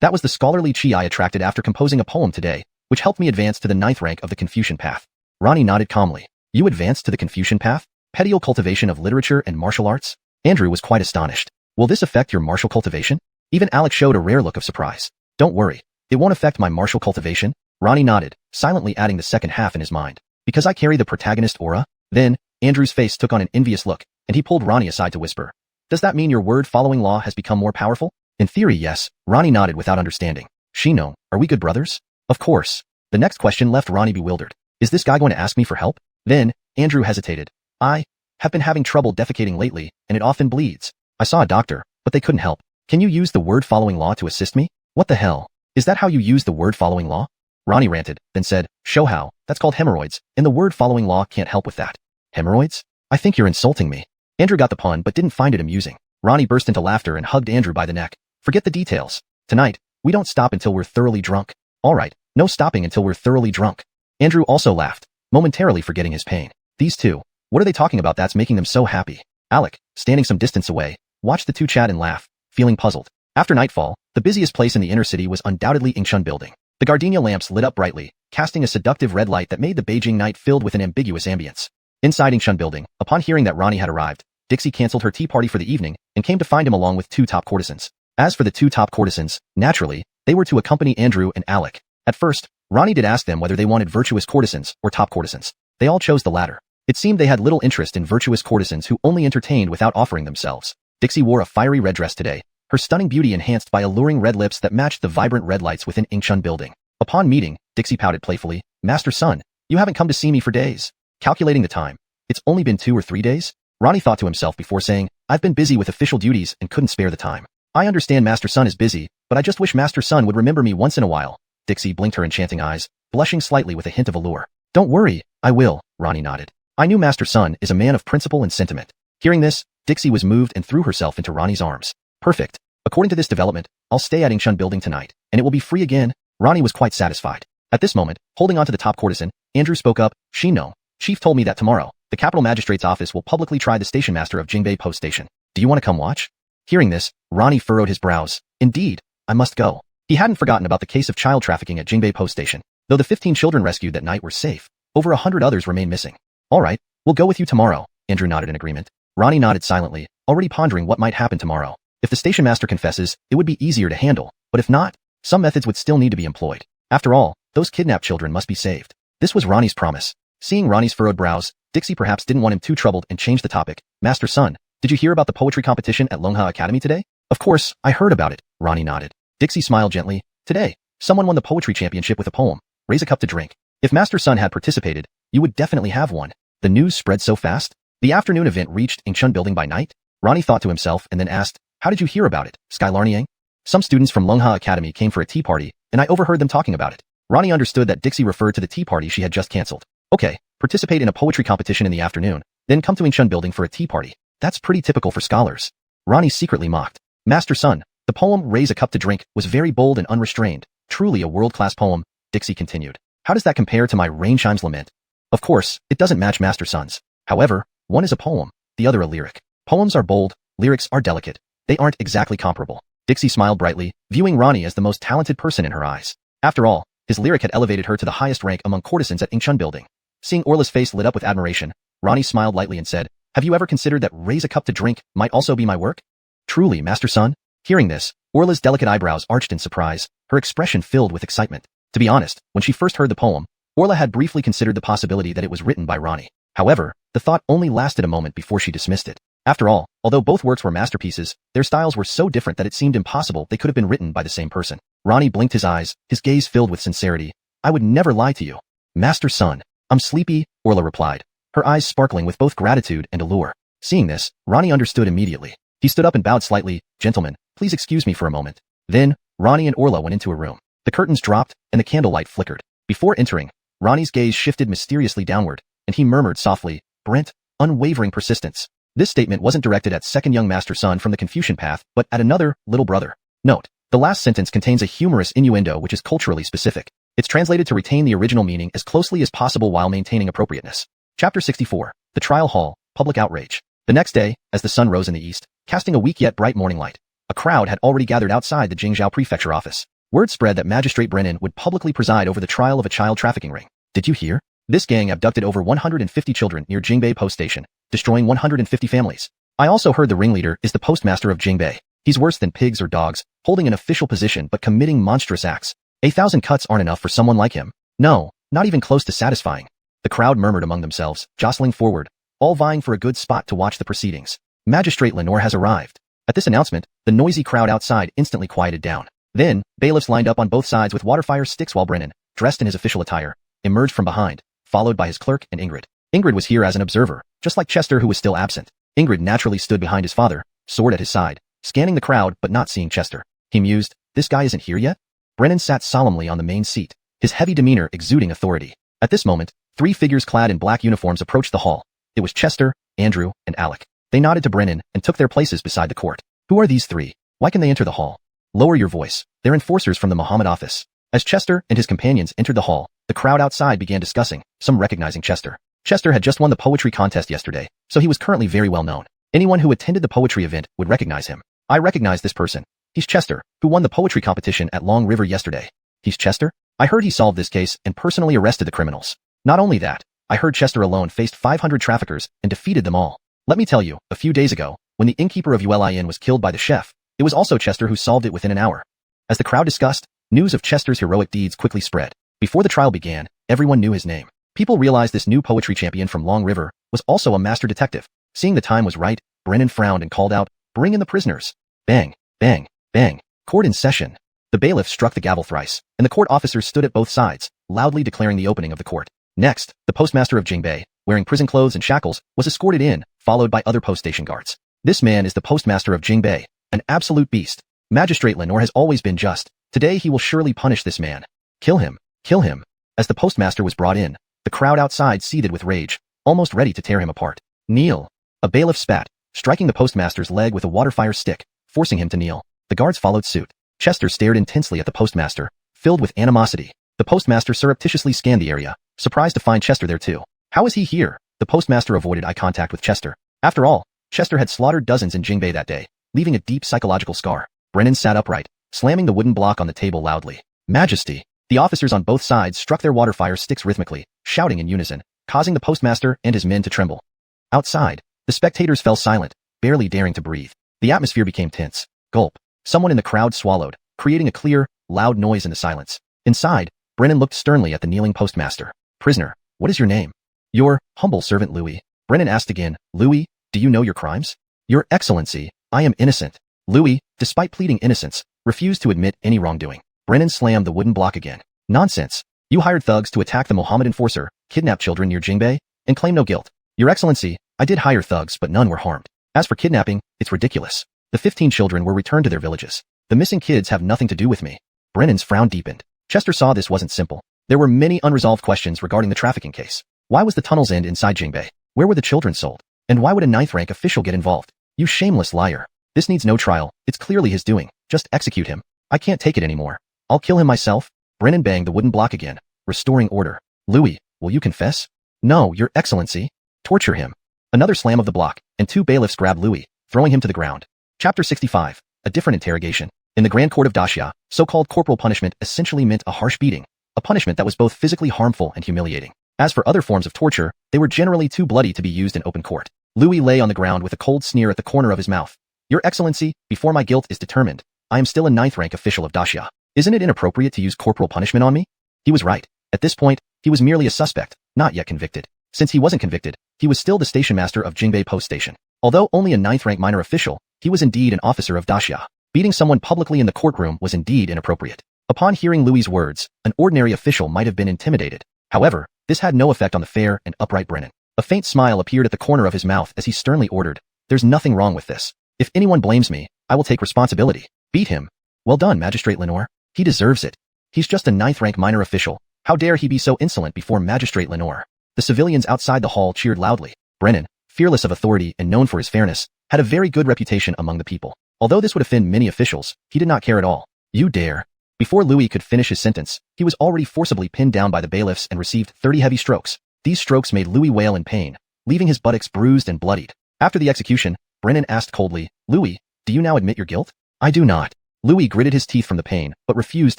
"That was the scholarly chi I attracted after composing a poem today, which helped me advance to the 9th rank of the Confucian path." Ronnie nodded calmly. "You advanced to the Confucian path? Petial cultivation of literature and martial arts?" Andrew was quite astonished. "Will this affect your martial cultivation?" Even Alec showed a rare look of surprise. "Don't worry. It won't affect my martial cultivation." Ronnie nodded, silently adding the second half in his mind. "Because I carry the protagonist aura?" Then, Andrew's face took on an envious look, and he pulled Ronnie aside to whisper, "Does that mean your word-following law has become more powerful?" "In theory, yes." Ronnie nodded without understanding. "Shinong, are we good brothers?" "Of course." The next question left Ronnie bewildered. "Is this guy going to ask me for help?" Then, Andrew hesitated. "I have been having trouble defecating lately, and it often bleeds. I saw a doctor, but they couldn't help. Can you use the word-following law to assist me?" "What the hell? Is that how you use the word-following law?" Ronnie ranted, then said, "Show how. That's called hemorrhoids, and the word-following law can't help with that." "Hemorrhoids? I think you're insulting me." Andrew got the pun but didn't find it amusing. Ronnie burst into laughter and hugged Andrew by the neck. "Forget the details. Tonight, we don't stop until we're thoroughly drunk." "All right, no stopping until we're thoroughly drunk." Andrew also laughed, momentarily forgetting his pain. These two, what are they talking about that's making them so happy? Alec, standing some distance away, watched the two chat and laugh, feeling puzzled. After nightfall, the busiest place in the inner city was undoubtedly Ingsub building. The gardenia lamps lit up brightly, casting a seductive red light that made the Beijing night filled with an ambiguous ambience. Inside Ingsub building, upon hearing that Ronnie had arrived, Dixie canceled her tea party for the evening and came to find him along with two top courtesans. As for the two top courtesans, naturally, they were to accompany Andrew and Alec. At first, Ronnie did ask them whether they wanted virtuous courtesans or top courtesans. They all chose the latter. It seemed they had little interest in virtuous courtesans who only entertained without offering themselves. Dixie wore a fiery red dress today, her stunning beauty enhanced by alluring red lips that matched the vibrant red lights within Ingsub building. Upon meeting, Dixie pouted playfully, "Master Sun, you haven't come to see me for days." Calculating the time, "It's only been 2 or 3 days?" Ronnie thought to himself before saying, "I've been busy with official duties and couldn't spare the time." "I understand Master Sun is busy, but I just wish Master Sun would remember me once in a while." Dixie blinked her enchanting eyes, blushing slightly with a hint of allure. "Don't worry, I will," Ronnie nodded. "I knew Master Sun is a man of principle and sentiment." Hearing this, Dixie was moved and threw herself into Ronnie's arms. "Perfect. According to this development, I'll stay at Ingsub building tonight, and it will be free again." Ronnie was quite satisfied. At this moment, holding on to the top courtesan, Andrew spoke up, "Shino, Chief told me that tomorrow, the capital magistrate's office will publicly try the station master of Jingbei Post Station. Do you want to come watch?" Hearing this, Ronnie furrowed his brows. "Indeed, I must go." He hadn't forgotten about the case of child trafficking at Jingbei Post Station. Though the 15 children rescued that night were safe, over 100 others remain missing. "All right, we'll go with you tomorrow," Andrew nodded in agreement. Ronnie nodded silently, already pondering what might happen tomorrow. If the station master confesses, it would be easier to handle, but if not, some methods would still need to be employed. After all, those kidnapped children must be saved. This was Ronnie's promise. Seeing Ronnie's furrowed brows, Dixie perhaps didn't want him too troubled and changed the topic. "Master Sun, did you hear about the poetry competition at Longha Academy today?" "Of course, I heard about it," Ronnie nodded. Dixie smiled gently. "Today, someone won the poetry championship with a poem. Raise a cup to drink. If Master Sun had participated, you would definitely have one." The news spread so fast. The afternoon event reached Ingsub building by night. Ronnie thought to himself and then asked, "How did you hear about it, Skylarniang?" "Some students from Longha Academy came for a tea party, and I overheard them talking about it." Ronnie understood that Dixie referred to the tea party she had just cancelled. "Okay, participate in a poetry competition in the afternoon, then come to Ingsub building for a tea party. That's pretty typical for scholars." Ronnie secretly mocked. "Master Sun, the poem Raise a Cup to Drink was very bold and unrestrained. Truly a world-class poem," Dixie continued. "How does that compare to my Rainshime's Lament?" "Of course, it doesn't match Master Sun's. However, one is a poem, the other a lyric. Poems are bold, lyrics are delicate. They aren't exactly comparable." Dixie smiled brightly, viewing Ronnie as the most talented person in her eyes. After all, his lyric had elevated her to the highest rank among courtesans at Ingsub building. Seeing Orla's face lit up with admiration, Ronnie smiled lightly and said, "Have you ever considered that Raise a Cup to Drink might also be my work?" "Truly, Master Sun?" Hearing this, Orla's delicate eyebrows arched in surprise, her expression filled with excitement. To be honest, when she first heard the poem, Orla had briefly considered the possibility that it was written by Ronnie. However, the thought only lasted a moment before she dismissed it. After all, although both works were masterpieces, their styles were so different that it seemed impossible they could have been written by the same person. Ronnie blinked his eyes, his gaze filled with sincerity. "I would never lie to you, Master Sun. I'm sleepy," Orla replied, her eyes sparkling with both gratitude and allure. Seeing this, Ronnie understood immediately. He stood up and bowed slightly. "Gentlemen, please excuse me for a moment." Then, Ronnie and Orla went into a room. The curtains dropped, and the candlelight flickered. Before entering, Ronnie's gaze shifted mysteriously downward, and he murmured softly, "Brent, unwavering persistence." This statement wasn't directed at second young Master Sun from the Confucian path, but at another, little brother. Note: The last sentence contains a humorous innuendo which is culturally specific. It's translated to retain the original meaning as closely as possible while maintaining appropriateness. Chapter 64. The Trial Hall, Public Outrage. The next day, as the sun rose in the east, casting a weak yet bright morning light, a crowd had already gathered outside the Jingzhou Prefecture office. Word spread that Magistrate Brennan would publicly preside over the trial of a child trafficking ring. Did you hear? This gang abducted over 150 children near Jingbei Post Station, destroying 150 families. I also heard the ringleader is the postmaster of Jingbei. He's worse than pigs or dogs, holding an official position but committing monstrous acts. 1,000 cuts aren't enough for someone like him. No, not even close to satisfying. The crowd murmured among themselves, jostling forward, all vying for a good spot to watch the proceedings. Magistrate Lenore has arrived. At this announcement, the noisy crowd outside instantly quieted down. Then, bailiffs lined up on both sides with water-fire sticks while Brennan, dressed in his official attire, emerged from behind, followed by his clerk and Ingrid. Ingrid was here as an observer, just like Chester who was still absent. Ingrid naturally stood behind his father, sword at his side, scanning the crowd but not seeing Chester. He mused, this guy isn't here yet? Brennan sat solemnly on the main seat, his heavy demeanor exuding authority. At this moment, 3 figures clad in black uniforms approached the hall. It was Chester, Andrew, and Alec. They nodded to Brennan and took their places beside the court. Who are these 3? Why can they enter the hall? Lower your voice. They're enforcers from the Muhammad office. As Chester and his companions entered the hall, the crowd outside began discussing, some recognizing Chester. Chester had just won the poetry contest yesterday, so he was currently very well known. Anyone who attended the poetry event would recognize him. I recognize this person. He's Chester, who won the poetry competition at Long River yesterday. He's Chester? I heard he solved this case and personally arrested the criminals. Not only that, I heard Chester alone faced 500 traffickers and defeated them all. Let me tell you, a few days ago, when the innkeeper of Ulin was killed by the chef, it was also Chester who solved it within an hour. As the crowd discussed, news of Chester's heroic deeds quickly spread. Before the trial began, everyone knew his name. People realized this new poetry champion from Long River was also a master detective. Seeing the time was right, Brennan frowned and called out, bring in the prisoners. Bang, bang, bang. Court in session. The bailiff struck the gavel thrice, and the court officers stood at both sides, loudly declaring the opening of the court. Next, the postmaster of Jingbei, wearing prison clothes and shackles, was escorted in, followed by other post station guards. This man is the postmaster of Jingbei, an absolute beast. Magistrate Lenore has always been just. Today he will surely punish this man. Kill him, kill him. As the postmaster was brought in, the crowd outside seethed with rage, almost ready to tear him apart. Kneel. A bailiff spat, striking the postmaster's leg with a water-fire stick, forcing him to kneel. The guards followed suit. Chester stared intensely at the postmaster, filled with animosity. The postmaster surreptitiously scanned the area, surprised to find Chester there too. How is he here? The postmaster avoided eye contact with Chester. After all, Chester had slaughtered dozens in Jingbei that day, leaving a deep psychological scar. Brennan sat upright, slamming the wooden block on the table loudly. Majesty! The officers on both sides struck their water-fire sticks rhythmically, shouting in unison, causing the postmaster and his men to tremble. Outside, the spectators fell silent, barely daring to breathe. The atmosphere became tense. Gulp. Someone in the crowd swallowed, creating a clear, loud noise in the silence. Inside, Brennan looked sternly at the kneeling postmaster. Prisoner, what is your name? Your humble servant Louis. Brennan asked again, Louis, do you know your crimes? Your Excellency, I am innocent. Louis, despite pleading innocence, refused to admit any wrongdoing. Brennan slammed the wooden block again. Nonsense. You hired thugs to attack the Mohammed enforcer, kidnap children near Jingbei, and claim no guilt. Your Excellency, I did hire thugs but none were harmed. As for kidnapping, it's ridiculous. The 15 children were returned to their villages. The missing kids have nothing to do with me. Brennan's frown deepened. Chester saw this wasn't simple. There were many unresolved questions regarding the trafficking case. Why was the tunnel's end inside Jingbei? Where were the children sold? And why would a 9th rank official get involved? You shameless liar. This needs no trial. It's clearly his doing. Just execute him. I can't take it anymore. I'll kill him myself. Brennan banged the wooden block again, restoring order. Louis, will you confess? No, Your Excellency. Torture him. Another slam of the block, and 2 bailiffs grabbed Louis, throwing him to the ground. Chapter 65. A different interrogation. In the Grand Court of Daxia, so-called corporal punishment essentially meant a harsh beating, a punishment that was both physically harmful and humiliating. As for other forms of torture, they were generally too bloody to be used in open court. Louis lay on the ground with a cold sneer at the corner of his mouth. Your Excellency, before my guilt is determined, I am still a 9th rank official of Daxia. Isn't it inappropriate to use corporal punishment on me? He was right. At this point, he was merely a suspect, not yet convicted. Since he wasn't convicted, he was still the station master of Jingbei Post Station. Although only a 9th rank minor official, he was indeed an officer of Daxia. Beating someone publicly in the courtroom was indeed inappropriate. Upon hearing Louis's words, an ordinary official might have been intimidated. However, this had no effect on the fair and upright Brennan. A faint smile appeared at the corner of his mouth as he sternly ordered, "There's nothing wrong with this. If anyone blames me, I will take responsibility. Beat him." Well done, Magistrate Lenore. He deserves it. He's just a 9th rank minor official. How dare he be so insolent before Magistrate Lenore? The civilians outside the hall cheered loudly. Brennan, fearless of authority and known for his fairness, had a very good reputation among the people. Although this would offend many officials, he did not care at all. You dare. Before Louis could finish his sentence, he was already forcibly pinned down by the bailiffs and received 30 heavy strokes. These strokes made Louis wail in pain, leaving his buttocks bruised and bloodied. After the execution, Brennan asked coldly, Louis, do you now admit your guilt? I do not. Louis gritted his teeth from the pain, but refused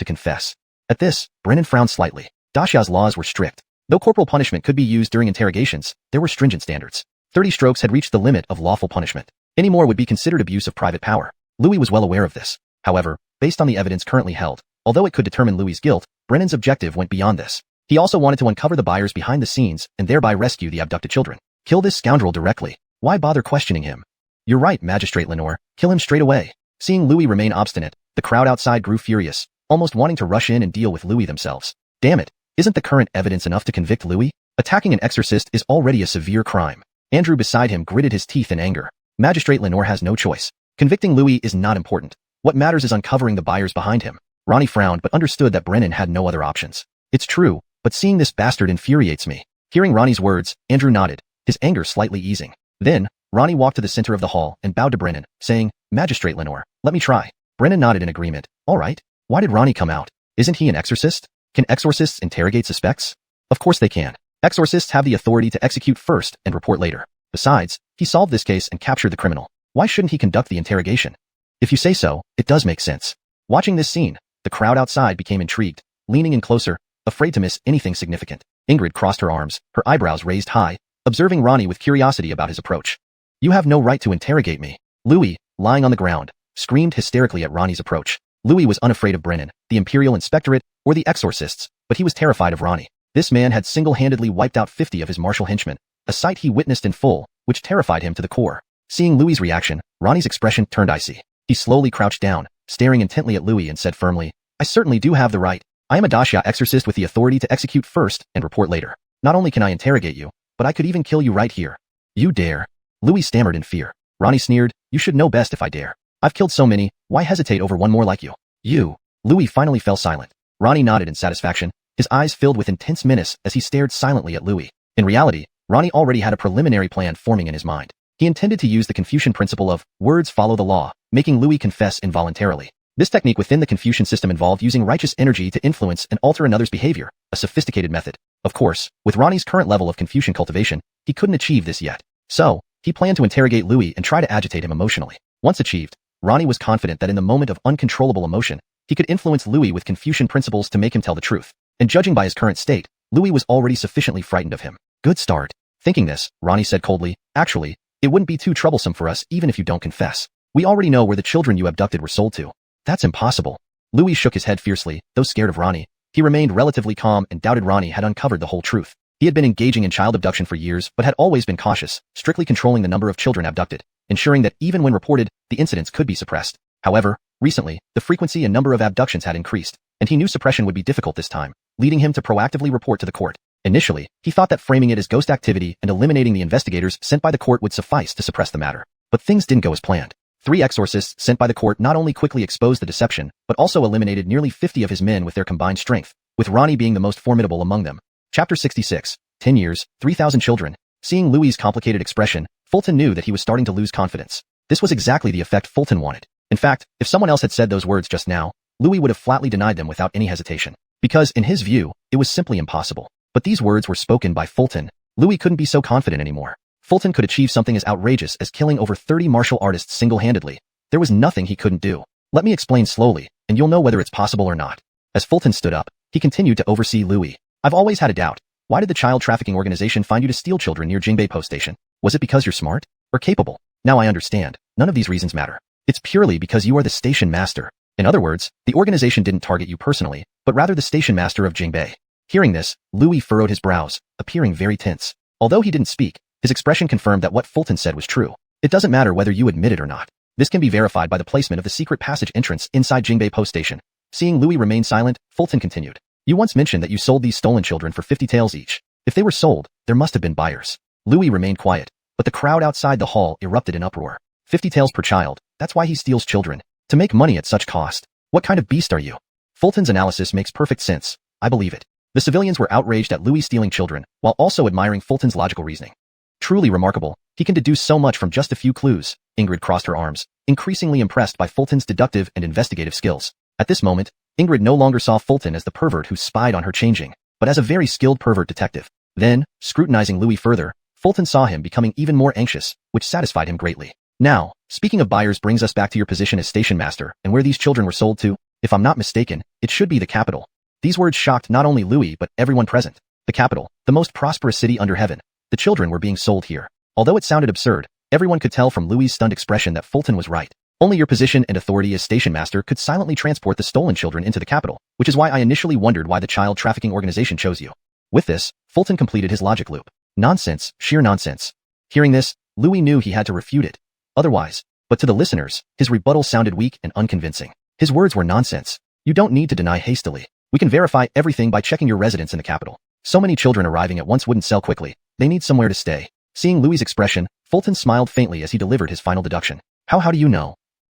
to confess. At this, Brennan frowned slightly. Daxia's laws were strict. Though corporal punishment could be used during interrogations, there were stringent standards. 30 strokes had reached the limit of lawful punishment. Any more would be considered abuse of private power. Louis was well aware of this. However, based on the evidence currently held, although it could determine Louis's guilt, Brennan's objective went beyond this. He also wanted to uncover the buyers behind the scenes and thereby rescue the abducted children. Kill this scoundrel directly. Why bother questioning him? You're right, Magistrate Lenore. Kill him straight away. Seeing Louis remain obstinate, the crowd outside grew furious, almost wanting to rush in and deal with Louis themselves. Damn it, isn't the current evidence enough to convict Louis? Attacking an exorcist is already a severe crime. Andrew beside him gritted his teeth in anger. Magistrate Lenore has no choice. Convicting Louis is not important. What matters is uncovering the buyers behind him. Ronnie frowned but understood that Brennan had no other options. It's true, but seeing this bastard infuriates me. Hearing Ronnie's words, Andrew nodded, his anger slightly easing. Then, Ronnie walked to the center of the hall and bowed to Brennan, saying, Magistrate Lenore, let me try. Brennan nodded in agreement. All right. Why did Ronnie come out? Isn't he an exorcist? Can exorcists interrogate suspects? Of course they can. Exorcists have the authority to execute first and report later. Besides, he solved this case and captured the criminal. Why shouldn't he conduct the interrogation? If you say so, it does make sense. Watching this scene, the crowd outside became intrigued, leaning in closer, afraid to miss anything significant. Ingrid crossed her arms, her eyebrows raised high, observing Ronnie with curiosity about his approach. You have no right to interrogate me. Louis, lying on the ground, screamed hysterically at Ronnie's approach. Louis was unafraid of Brennan, the Imperial Inspectorate, or the exorcists, but he was terrified of Ronnie. This man had single-handedly wiped out 50 of his martial henchmen, a sight he witnessed in full, which terrified him to the core. Seeing Louis's reaction, Ronnie's expression turned icy. He slowly crouched down, staring intently at Louis and said firmly, I certainly do have the right. I am a Daxia exorcist with the authority to execute first and report later. Not only can I interrogate you, but I could even kill you right here. You dare. Louis stammered in fear. Ronnie sneered, you should know best if I dare. I've killed so many, why hesitate over one more like you? You. Louis finally fell silent. Ronnie nodded in satisfaction, his eyes filled with intense menace as he stared silently at Louis. In reality, Ronnie already had a preliminary plan forming in his mind. He intended to use the Confucian principle of words follow the law, making Louis confess involuntarily. This technique within the Confucian system involved using righteous energy to influence and alter another's behavior, a sophisticated method. Of course, with Ronnie's current level of Confucian cultivation, he couldn't achieve this yet. So, he planned to interrogate Louis and try to agitate him emotionally. Once achieved, Ronnie was confident that in the moment of uncontrollable emotion, he could influence Louis with Confucian principles to make him tell the truth. And judging by his current state, Louis was already sufficiently frightened of him. Good start. Thinking this, Ronnie said coldly, actually, it wouldn't be too troublesome for us even if you don't confess. We already know where the children you abducted were sold to. That's impossible. Louis shook his head fiercely, though scared of Ronnie. He remained relatively calm and doubted Ronnie had uncovered the whole truth. He had been engaging in child abduction for years but had always been cautious, strictly controlling the number of children abducted, ensuring that even when reported, the incidents could be suppressed. However, recently, the frequency and number of abductions had increased, and he knew suppression would be difficult this time, leading him to proactively report to the court. Initially, he thought that framing it as ghost activity and eliminating the investigators sent by the court would suffice to suppress the matter. But things didn't go as planned. 3 exorcists sent by the court not only quickly exposed the deception, but also eliminated nearly 50 of his men with their combined strength, with Ronnie being the most formidable among them. Chapter 66. 10 years, 3,000 children. Seeing Louis's complicated expression, Fulton knew that he was starting to lose confidence. This was exactly the effect Fulton wanted. In fact, if someone else had said those words just now, Louis would have flatly denied them without any hesitation. Because, in his view, it was simply impossible. But these words were spoken by Fulton. Louis couldn't be so confident anymore. Fulton could achieve something as outrageous as killing over 30 martial artists single-handedly. There was nothing he couldn't do. Let me explain slowly, and you'll know whether it's possible or not. As Fulton stood up, he continued to oversee Louis. I've always had a doubt. Why did the child trafficking organization find you to steal children near Jingbei Post Station? Was it because you're smart? Or capable? Now I understand. None of these reasons matter. It's purely because you are the station master. In other words, the organization didn't target you personally, but rather the station master of Jingbei. Hearing this, Louis furrowed his brows, appearing very tense. Although he didn't speak, his expression confirmed that what Fulton said was true. It doesn't matter whether you admit it or not. This can be verified by the placement of the secret passage entrance inside Jingbei Post Station. Seeing Louis remain silent, Fulton continued. You once mentioned that you sold these stolen children for 50 taels each. If they were sold, there must have been buyers. Louis remained quiet, but the crowd outside the hall erupted in uproar. 50 taels per child, that's why he steals children. To make money at such cost. What kind of beast are you? Fulton's analysis makes perfect sense. I believe it. The civilians were outraged at Louis stealing children, while also admiring Fulton's logical reasoning. Truly remarkable, he can deduce so much from just a few clues. Ingrid crossed her arms, increasingly impressed by Fulton's deductive and investigative skills. At this moment, Ingrid no longer saw Fulton as the pervert who spied on her changing, but as a very skilled pervert detective. Then, scrutinizing Louis further, Fulton saw him becoming even more anxious, which satisfied him greatly. Now, speaking of buyers brings us back to your position as station master and where these children were sold to. If I'm not mistaken, it should be the capital. These words shocked not only Louis but everyone present. The capital, the most prosperous city under heaven. The children were being sold here. Although it sounded absurd, everyone could tell from Louis' stunned expression that Fulton was right. Only your position and authority as station master could silently transport the stolen children into the capital, which is why I initially wondered why the child trafficking organization chose you. With this, Fulton completed his logic loop. Nonsense, sheer nonsense. Hearing this, Louis knew he had to refute it. Otherwise, but to the listeners, his rebuttal sounded weak and unconvincing. His words were nonsense. You don't need to deny hastily. We can verify everything by checking your residence in the capital. So many children arriving at once wouldn't sell quickly. They need somewhere to stay. Seeing Louis' expression, Fulton smiled faintly as he delivered his final deduction. How do you know?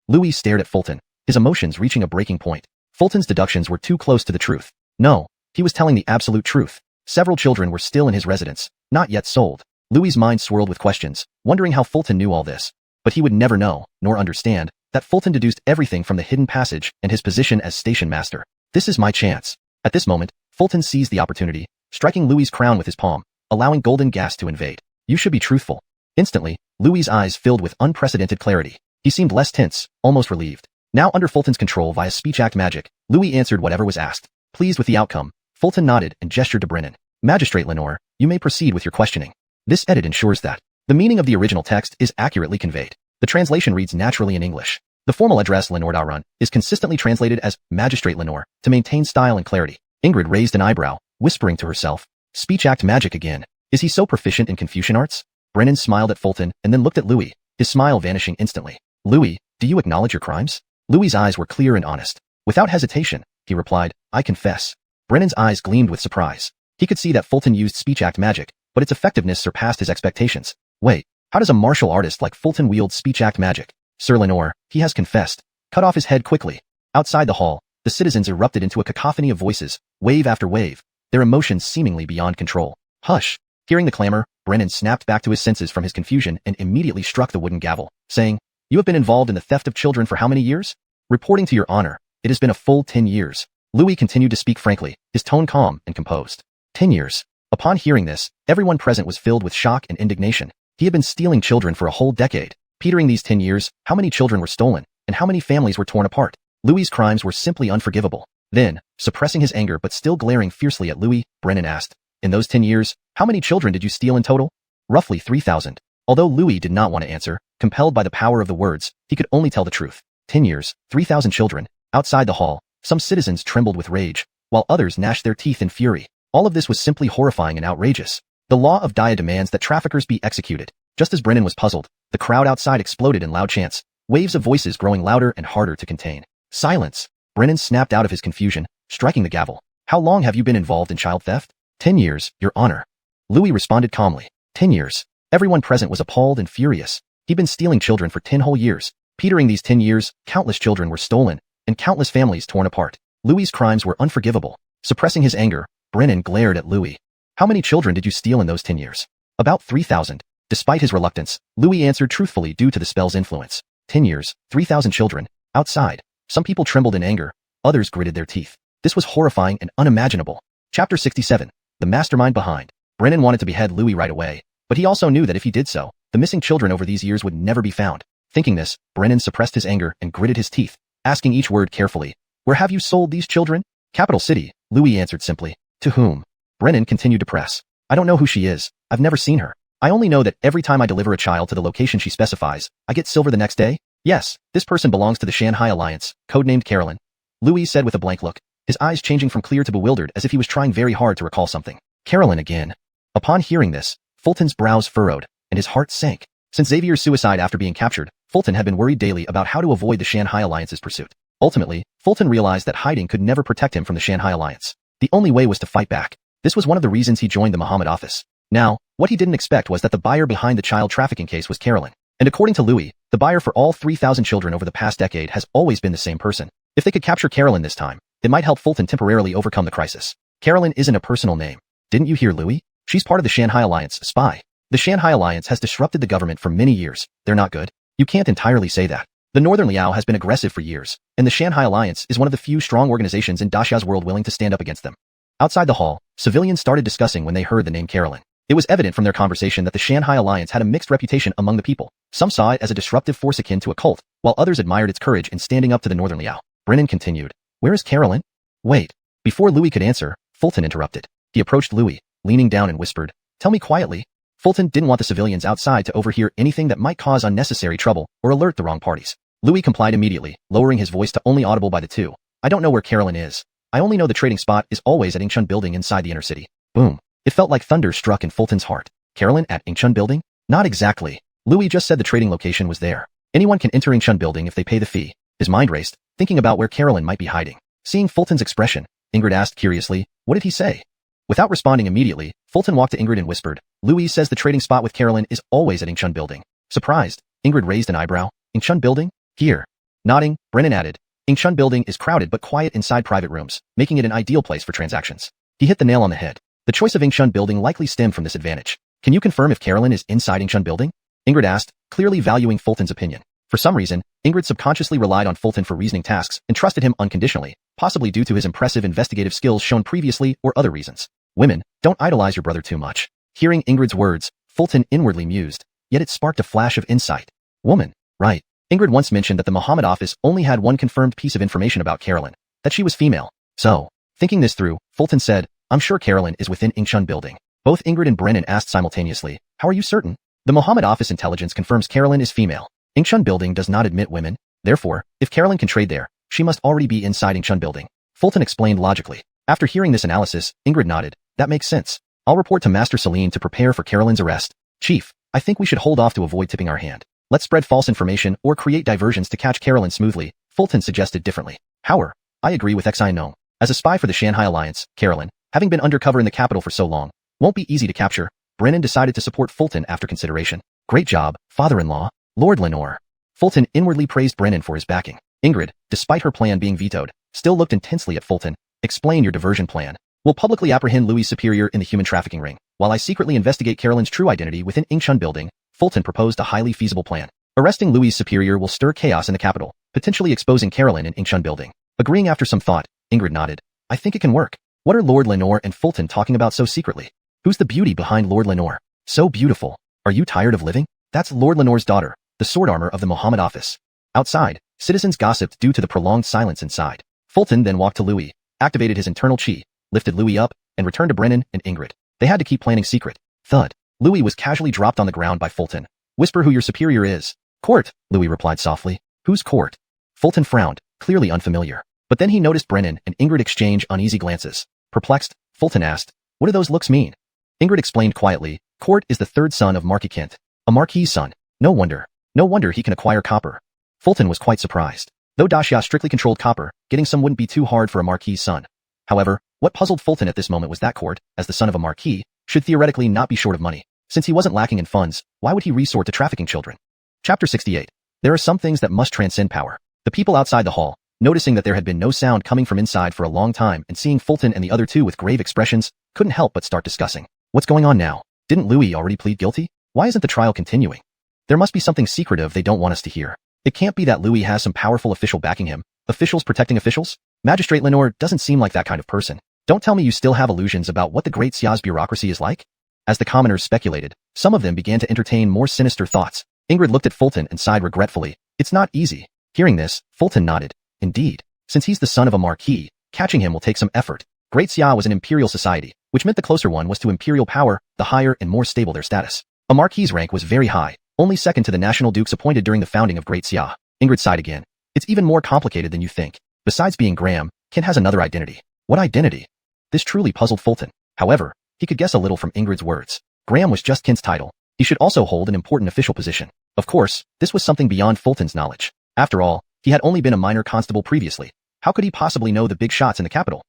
Louis stared at Fulton, his emotions reaching a breaking point. Fulton's deductions were too close to the truth. No, he was telling the absolute truth. Several children were still in his residence, not yet sold. Louis' mind swirled with questions, wondering how Fulton knew all this. But he would never know, nor understand, that Fulton deduced everything from the hidden passage and his position as station master. This is my chance. At this moment, Fulton seized the opportunity, striking Louis' crown with his palm, allowing golden gas to invade. You should be truthful. Instantly, Louis' eyes filled with unprecedented clarity. He seemed less tense, almost relieved. Now under Fulton's control via speech act magic, Louis answered whatever was asked. Pleased with the outcome, Fulton nodded and gestured to Brennan. Magistrate Lenore, you may proceed with your questioning. This edit ensures that the meaning of the original text is accurately conveyed. The translation reads naturally in English. The formal address Lenore is consistently translated as Magistrate Lenore to maintain style and clarity. Ingrid raised an eyebrow, whispering to herself, speech act magic again. Is he so proficient in Confucian arts? Brennan smiled at Fulton and then looked at Louis, his smile vanishing instantly. Louis, do you acknowledge your crimes? Louis' eyes were clear and honest. Without hesitation, he replied, I confess. Brennan's eyes gleamed with surprise. He could see that Fulton used speech act magic, but its effectiveness surpassed his expectations. Wait, how does a martial artist like Fulton wield speech act magic? Sir Lenore, he has confessed. Cut off his head quickly. Outside the hall, the citizens erupted into a cacophony of voices, wave after wave, their emotions seemingly beyond control. Hush! Hearing the clamor, Brennan snapped back to his senses from his confusion and immediately struck the wooden gavel, saying, You have been involved in the theft of children for how many years? Reporting to your honor, it has been a full 10 years. Louis continued to speak frankly, his tone calm and composed. 10 years. Upon hearing this, everyone present was filled with shock and indignation. He had been stealing children for a whole decade. Petering these 10 years, how many children were stolen, and how many families were torn apart? Louis' crimes were simply unforgivable. Then, suppressing his anger but still glaring fiercely at Louis, Brennan asked, In those 10 years, how many children did you steal in total? Roughly 3,000. Although Louis did not want to answer, compelled by the power of the words, he could only tell the truth. 10 years, 3,000 children. Outside the hall, some citizens trembled with rage, while others gnashed their teeth in fury. All of this was simply horrifying and outrageous. The law of Dia demands that traffickers be executed. Just as Brennan was puzzled, the crowd outside exploded in loud chants, waves of voices growing louder and harder to contain. Silence! Brennan snapped out of his confusion, striking the gavel. How long have you been involved in child theft? 10 years, your honor. Louis responded calmly. 10 years. Everyone present was appalled and furious. He'd been stealing children for 10 whole years. Petering these 10 years, countless children were stolen, and countless families torn apart. Louis' crimes were unforgivable. Suppressing his anger, Brennan glared at Louis. How many children did you steal in those 10 years? About 3,000. Despite his reluctance, Louis answered truthfully due to the spell's influence. 10 years, 3,000 children. Outside, some people trembled in anger, others gritted their teeth. This was horrifying and unimaginable. Chapter 67. The mastermind behind. Brennan wanted to behead Louis right away, but he also knew that if he did so, the missing children over these years would never be found. Thinking this, Brennan suppressed his anger and gritted his teeth, asking each word carefully. Where have you sold these children? Capital City, Louis answered simply. To whom? Brennan continued to press. I don't know who she is. I've never seen her. I only know that every time I deliver a child to the location she specifies, I get silver the next day. Yes, this person belongs to the Shanghai Alliance, codenamed Carolyn. Louis said with a blank look, his eyes changing from clear to bewildered as if he was trying very hard to recall something. Carolyn again. Upon hearing this, Fulton's brows furrowed, and his heart sank. Since Xavier's suicide after being captured, Fulton had been worried daily about how to avoid the Shanghai Alliance's pursuit. Ultimately, Fulton realized that hiding could never protect him from the Shanghai Alliance. The only way was to fight back. This was one of the reasons he joined the Muhammad office. Now, what he didn't expect was that the buyer behind the child trafficking case was Carolyn. And according to Louis, the buyer for all 3,000 children over the past decade has always been the same person. If they could capture Carolyn this time, it might help Fulton temporarily overcome the crisis. Carolyn isn't a personal name. Didn't you hear Louis? She's part of the Shanghai Alliance, spy. The Shanghai Alliance has disrupted the government for many years. They're not good. You can't entirely say that. The Northern Liao has been aggressive for years, and the Shanghai Alliance is one of the few strong organizations in Daxia's world willing to stand up against them. Outside the hall, civilians started discussing when they heard the name Carolyn. It was evident from their conversation that the Shanghai Alliance had a mixed reputation among the people. Some saw it as a disruptive force akin to a cult, while others admired its courage in standing up to the Northern Liao. Brennan continued, "Where is Carolyn?" "Wait." Before Louis could answer, Fulton interrupted. He approached Louis, leaning down and whispered, "Tell me quietly." Fulton didn't want the civilians outside to overhear anything that might cause unnecessary trouble or alert the wrong parties. Louis complied immediately, lowering his voice to only audible by the two. "I don't know where Carolyn is. I only know the trading spot is always at Ingchun Building inside the inner city." Boom. It felt like thunder struck in Fulton's heart. Carolyn at Ingchun Building? Not exactly. Louis just said the trading location was there. Anyone can enter Ingchun Building if they pay the fee. His mind raced, thinking about where Carolyn might be hiding. Seeing Fulton's expression, Ingrid asked curiously, "What did he say?" Without responding immediately, Fulton walked to Ingrid and whispered, "Louis says the trading spot with Carolyn is always at Ingchun Building." Surprised, Ingrid raised an eyebrow. "Ingchun Building? Here." Nodding, Brennan added, "Ingchun Building is crowded but quiet inside private rooms, making it an ideal place for transactions." He hit the nail on the head. The choice of Ingchun Building likely stemmed from this advantage. "Can you confirm if Carolyn is inside Ingchun Building?" Ingrid asked, clearly valuing Fulton's opinion. For some reason, Ingrid subconsciously relied on Fulton for reasoning tasks and trusted him unconditionally, possibly due to his impressive investigative skills shown previously or other reasons. Women, don't idolize your brother too much. Hearing Ingrid's words, Fulton inwardly mused, yet it sparked a flash of insight. Woman, right. Ingrid once mentioned that the Muhammad office only had one confirmed piece of information about Carolyn, that she was female. So, thinking this through, Fulton said, "I'm sure Carolyn is within Ingchun Building." Both Ingrid and Brennan asked simultaneously, "How are you certain?" "The Muhammad office intelligence confirms Carolyn is female. Ingchun Building does not admit women. Therefore, if Carolyn can trade there, she must already be inside Ingchun Building." Fulton explained logically. After hearing this analysis, Ingrid nodded. "That makes sense. I'll report to Master Celine to prepare for Carolyn's arrest." "Chief, I think we should hold off to avoid tipping our hand. Let's spread false information or create diversions to catch Carolyn smoothly," Fulton suggested differently. "However, I agree with Xi Nong. As a spy for the Shanghai Alliance, Carolyn, having been undercover in the capital for so long, won't be easy to capture." Brennan decided to support Fulton after consideration. "Great job, father-in-law, Lord Lenore." Fulton inwardly praised Brennan for his backing. Ingrid, despite her plan being vetoed, still looked intensely at Fulton. "Explain your diversion plan." "We'll publicly apprehend Louis' superior in the human trafficking ring, while I secretly investigate Carolyn's true identity within Ingchun Building." Fulton proposed a highly feasible plan. Arresting Louis' superior will stir chaos in the capital, potentially exposing Carolyn in Ingchun Building. Agreeing after some thought, Ingrid nodded. "I think it can work. What are Lord Lenore and Fulton talking about so secretly? Who's the beauty behind Lord Lenore? So beautiful. Are you tired of living?" "That's Lord Lenore's daughter, the sword armor of the Muhammad office." Outside, citizens gossiped due to the prolonged silence inside. Fulton then walked to Louis, activated his internal chi, lifted Louis up, and returned to Brennan and Ingrid. They had to keep planning secret. Thud. Louis was casually dropped on the ground by Fulton. "Whisper who your superior is." "Court," Louis replied softly. "Who's Court?" Fulton frowned, clearly unfamiliar. But then he noticed Brennan and Ingrid exchange uneasy glances. Perplexed, Fulton asked, "What do those looks mean?" Ingrid explained quietly, "Court is the third son of Marquis Kent. A Marquis' son. No wonder he can acquire copper." Fulton was quite surprised. Though Daxia strictly controlled copper, getting some wouldn't be too hard for a Marquis' son. However, what puzzled Fulton at this moment was that Court, as the son of a Marquis, should theoretically not be short of money. Since he wasn't lacking in funds, why would he resort to trafficking children? Chapter 68. There are some things that must transcend power. The people outside the hall, noticing that there had been no sound coming from inside for a long time and seeing Fulton and the other two with grave expressions, couldn't help but start discussing. What's going on now? Didn't Louis already plead guilty? Why isn't the trial continuing? There must be something secretive they don't want us to hear. It can't be that Louis has some powerful official backing him. Officials protecting officials? Magistrate Lenore doesn't seem like that kind of person. Don't tell me you still have illusions about what the Great Xia's bureaucracy is like? As the commoners speculated, some of them began to entertain more sinister thoughts. Ingrid looked at Fulton and sighed regretfully. "It's not easy." Hearing this, Fulton nodded. "Indeed. Since he's the son of a marquis, catching him will take some effort." Great Xia was an imperial society, which meant the closer one was to imperial power, the higher and more stable their status. A marquis's rank was very high, only second to the national dukes appointed during the founding of Great Xia. Ingrid sighed again. "It's even more complicated than you think. Besides being Graham, Kent has another identity." "What identity?" This truly puzzled Fulton. However, he could guess a little from Ingrid's words. Graham was just Kent's title. He should also hold an important official position. Of course, this was something beyond Fulton's knowledge. After all, he had only been a minor constable previously. How could he possibly know the big shots in the capital?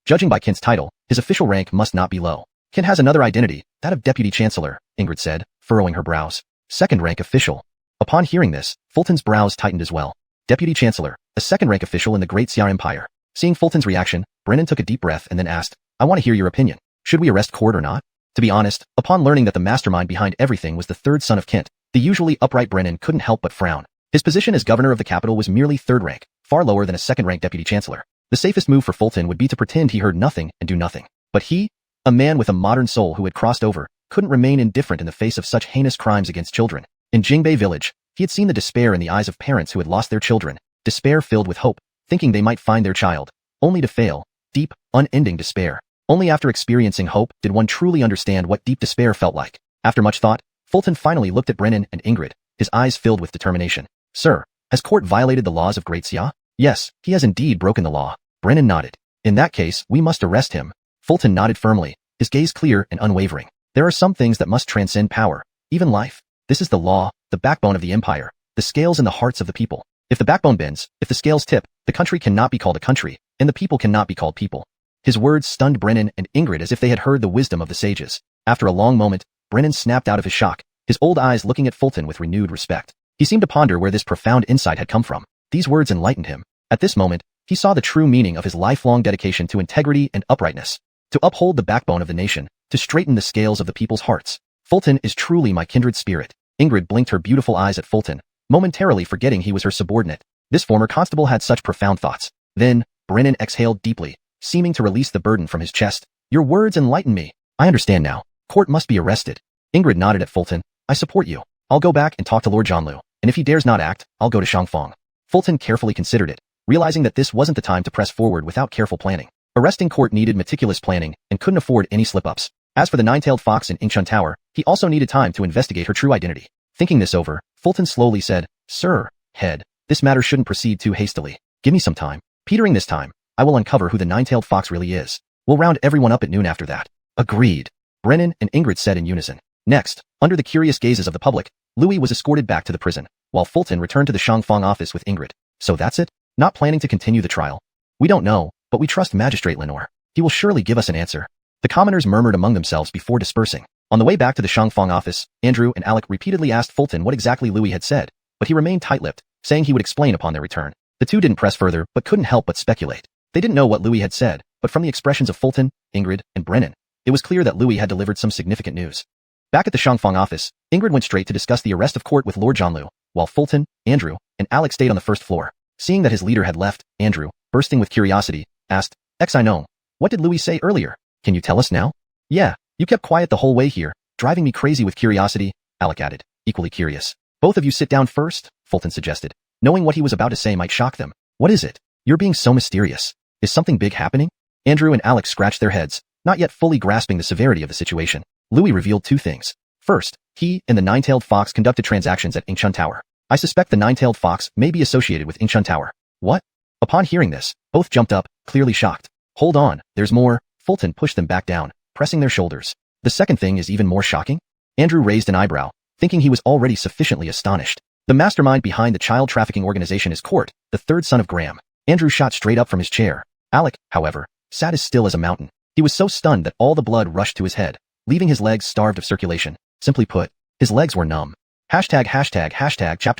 Judging by Kent's title, his official rank must not be low. "Kent has another identity, that of Deputy Chancellor," Ingrid said, furrowing her brows. "Second rank official." Upon hearing this, Fulton's brows tightened as well. Deputy Chancellor, a second-rank official in the Great Xia Empire. Seeing Fulton's reaction, Brennan took a deep breath and then asked, "I want to hear your opinion. Should we arrest Court or not?" To be honest, upon learning that the mastermind behind everything was the third son of Kent, the usually upright Brennan couldn't help but frown. His position as governor of the capital was merely third rank, far lower than a second-rank deputy chancellor. The safest move for Fulton would be to pretend he heard nothing and do nothing. But he, a man with a modern soul who had crossed over, couldn't remain indifferent in the face of such heinous crimes against children. In Jingbei village, he had seen the despair in the eyes of parents who had lost their children, despair filled with hope, thinking they might find their child, only to fail, deep, unending despair. Only after experiencing hope did one truly understand what deep despair felt like. After much thought, Fulton finally looked at Brennan and Ingrid, his eyes filled with determination. Sir, has court violated the laws of Great Xia? Yes, he has indeed broken the law. Brennan nodded. In that case, we must arrest him. Fulton nodded firmly, his gaze clear and unwavering. There are some things that must transcend power, even life. This is the law, the backbone of the empire, the scales in the hearts of the people. If the backbone bends, if the scales tip, the country cannot be called a country, and the people cannot be called people. His words stunned Brennan and Ingrid as if they had heard the wisdom of the sages. After a long moment, Brennan snapped out of his shock, his old eyes looking at Fulton with renewed respect. He seemed to ponder where this profound insight had come from. These words enlightened him. At this moment, he saw the true meaning of his lifelong dedication to integrity and uprightness, to uphold the backbone of the nation, to straighten the scales of the people's hearts. Fulton is truly my kindred spirit. Ingrid blinked her beautiful eyes at Fulton, momentarily forgetting he was her subordinate. This former constable had such profound thoughts. Then, Brennan exhaled deeply, seeming to release the burden from his chest. Your words enlighten me. I understand now. Court must be arrested. Ingrid nodded at Fulton. I support you. I'll go back and talk to Lord Jianlu, and if he dares not act, I'll go to Shangfang. Fulton carefully considered it, realizing that this wasn't the time to press forward without careful planning. Arresting Court needed meticulous planning and couldn't afford any slip-ups. As for the nine-tailed fox in Ingshun Tower, he also needed time to investigate her true identity. Thinking this over, Fulton slowly said, Sir, head, this matter shouldn't proceed too hastily. Give me some time. Petering this time, I will uncover who the nine-tailed fox really is. We'll round everyone up at noon after that. Agreed. Brennan and Ingrid said in unison. Next, under the curious gazes of the public, Louis was escorted back to the prison, while Fulton returned to the Shangfang office with Ingrid. So that's it? Not planning to continue the trial? We don't know, but we trust Magistrate Lenore. He will surely give us an answer. The commoners murmured among themselves before dispersing. On the way back to the Shangfang office, Andrew and Alec repeatedly asked Fulton what exactly Louis had said, but he remained tight-lipped, saying he would explain upon their return. The two didn't press further, but couldn't help but speculate. They didn't know what Louis had said, but from the expressions of Fulton, Ingrid, and Brennan, it was clear that Louis had delivered some significant news. Back at the Shangfang office, Ingrid went straight to discuss the arrest of Court with Lord Jianlu, while Fulton, Andrew, and Alec stayed on the first floor. Seeing that his leader had left, Andrew, bursting with curiosity, asked, X-I-know, what did Louis say earlier? Can you tell us now? Yeah, you kept quiet the whole way here, driving me crazy with curiosity, Alec added, equally curious. Both of you sit down first, Fulton suggested, knowing what he was about to say might shock them. What is it? You're being so mysterious. Is something big happening? Andrew and Alec scratched their heads, not yet fully grasping the severity of the situation. Louis revealed two things. First, he and the nine-tailed fox conducted transactions at Ingshun Tower. I suspect the nine-tailed fox may be associated with Ingshun Tower. What? Upon hearing this, both jumped up, clearly shocked. Hold on, there's more. Fulton pushed them back down, pressing their shoulders. The second thing is even more shocking. Andrew raised an eyebrow, thinking he was already sufficiently astonished. The mastermind behind the child trafficking organization is Court, the third son of Graham. Andrew shot straight up from his chair. Alec, however, sat as still as a mountain. He was so stunned that all the blood rushed to his head, leaving his legs starved of circulation. Simply put, his legs were numb. Chapter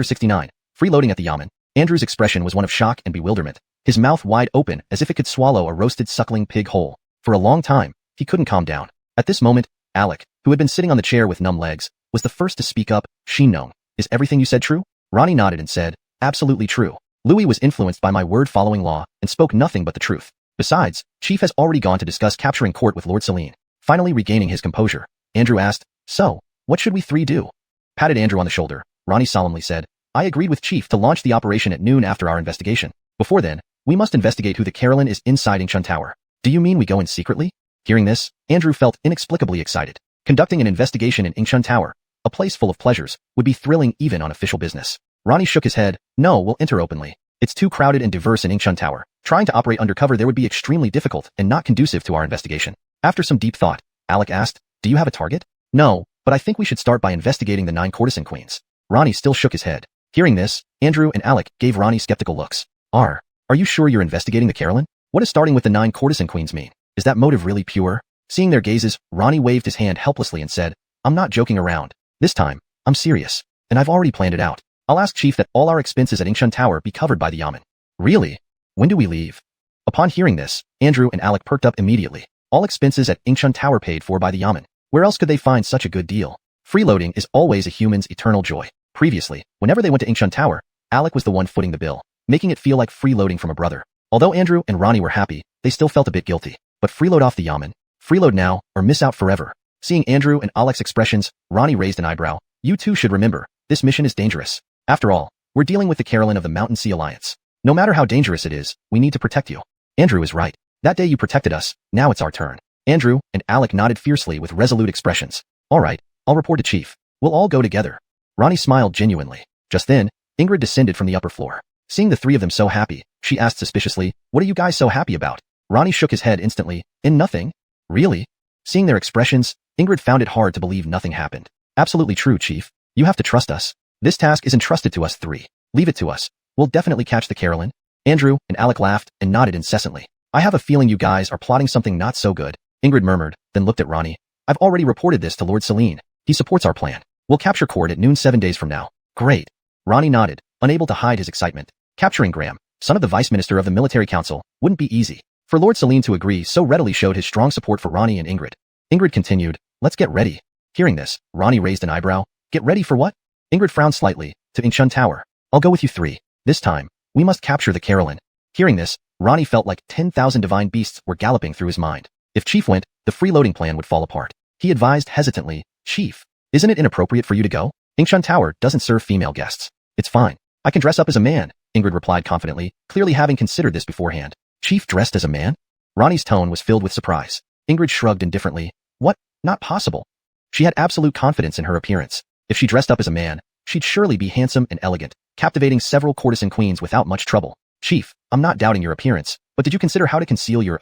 69. Freeloading at the Yamen. Andrew's expression was one of shock and bewilderment, his mouth wide open as if it could swallow a roasted suckling pig whole. For a long time, he couldn't calm down. At this moment, Alec, who had been sitting on the chair with numb legs, was the first to speak up. Shinong, is everything you said true? Ronnie nodded and said, absolutely true. Louis was influenced by my word-following law and spoke nothing but the truth. Besides, Chief has already gone to discuss capturing Court with Lord Celine. Finally regaining his composure, Andrew asked, so, what should we three do? Patted Andrew on the shoulder, Ronnie solemnly said, I agreed with Chief to launch the operation at noon after our investigation. Before then, we must investigate who the Carolyn is inside Ingshun Tower. Do you mean we go in secretly? Hearing this, Andrew felt inexplicably excited. Conducting an investigation in Ingshun Tower, a place full of pleasures, would be thrilling even on official business. Ronnie shook his head. No, we'll enter openly. It's too crowded and diverse in Ingshun Tower. Trying to operate undercover there would be extremely difficult and not conducive to our investigation. After some deep thought, Alec asked, do you have a target? No, but I think we should start by investigating the 9 courtesan queens. Ronnie still shook his head. Hearing this, Andrew and Alec gave Ronnie skeptical looks. Are you sure you're investigating the Carolyn? What does starting with the 9 courtesan queens mean? Is that motive really pure? Seeing their gazes, Ronnie waved his hand helplessly and said, I'm not joking around. This time, I'm serious. And I've already planned it out. I'll ask Chief that all our expenses at Ingshun Tower be covered by the Yamen. Really? When do we leave? Upon hearing this, Andrew and Alec perked up immediately. All expenses at Ingshun Tower paid for by the Yamen. Where else could they find such a good deal? Freeloading is always a human's eternal joy. Previously, whenever they went to Ingshun Tower, Alec was the one footing the bill, making it feel like freeloading from a brother. Although Andrew and Ronnie were happy, they still felt a bit guilty. But freeload off the yamen. Freeload now, or miss out forever. Seeing Andrew and Alec's expressions, Ronnie raised an eyebrow. You two should remember, this mission is dangerous. After all, we're dealing with the Carolyn of the Mountain Sea Alliance. No matter how dangerous it is, we need to protect you. Andrew is right. That day you protected us, now it's our turn. Andrew and Alec nodded fiercely with resolute expressions. All right, I'll report to Chief. We'll all go together. Ronnie smiled genuinely. Just then, Ingrid descended from the upper floor. Seeing the three of them so happy, she asked suspiciously, what are you guys so happy about? Ronnie shook his head instantly. Nothing. Really? Seeing their expressions, Ingrid found it hard to believe nothing happened. Absolutely true, Chief. You have to trust us. This task is entrusted to us three. Leave it to us. We'll definitely catch the Carolyn. Andrew and Alec laughed and nodded incessantly. I have a feeling you guys are plotting something not so good, Ingrid murmured, then looked at Ronnie. I've already reported this to Lord Celine. He supports our plan. We'll capture Court at noon 7 days from now. Great. Ronnie nodded, unable to hide his excitement. Capturing Graham, son of the Vice Minister of the Military Council, wouldn't be easy. For Lord Celine to agree so readily showed his strong support for Ronnie and Ingrid. Ingrid continued, let's get ready. Hearing this, Ronnie raised an eyebrow. Get ready for what? Ingrid frowned slightly. To Ingsub Tower. I'll go with you three. This time, we must capture the Carolyn. Hearing this, Ronnie felt like 10,000 divine beasts were galloping through his mind. If Chief went, the freeloading plan would fall apart. He advised hesitantly, Chief, isn't it inappropriate for you to go? Ingsub Tower doesn't serve female guests. It's fine. I can dress up as a man, Ingrid replied confidently, clearly having considered this beforehand. Chief dressed as a man? Ronnie's tone was filled with surprise. Ingrid shrugged indifferently. What? Not possible. She had absolute confidence in her appearance. If she dressed up as a man, she'd surely be handsome and elegant, captivating several courtesan queens without much trouble. Chief, I'm not doubting your appearance, but did you consider how to conceal your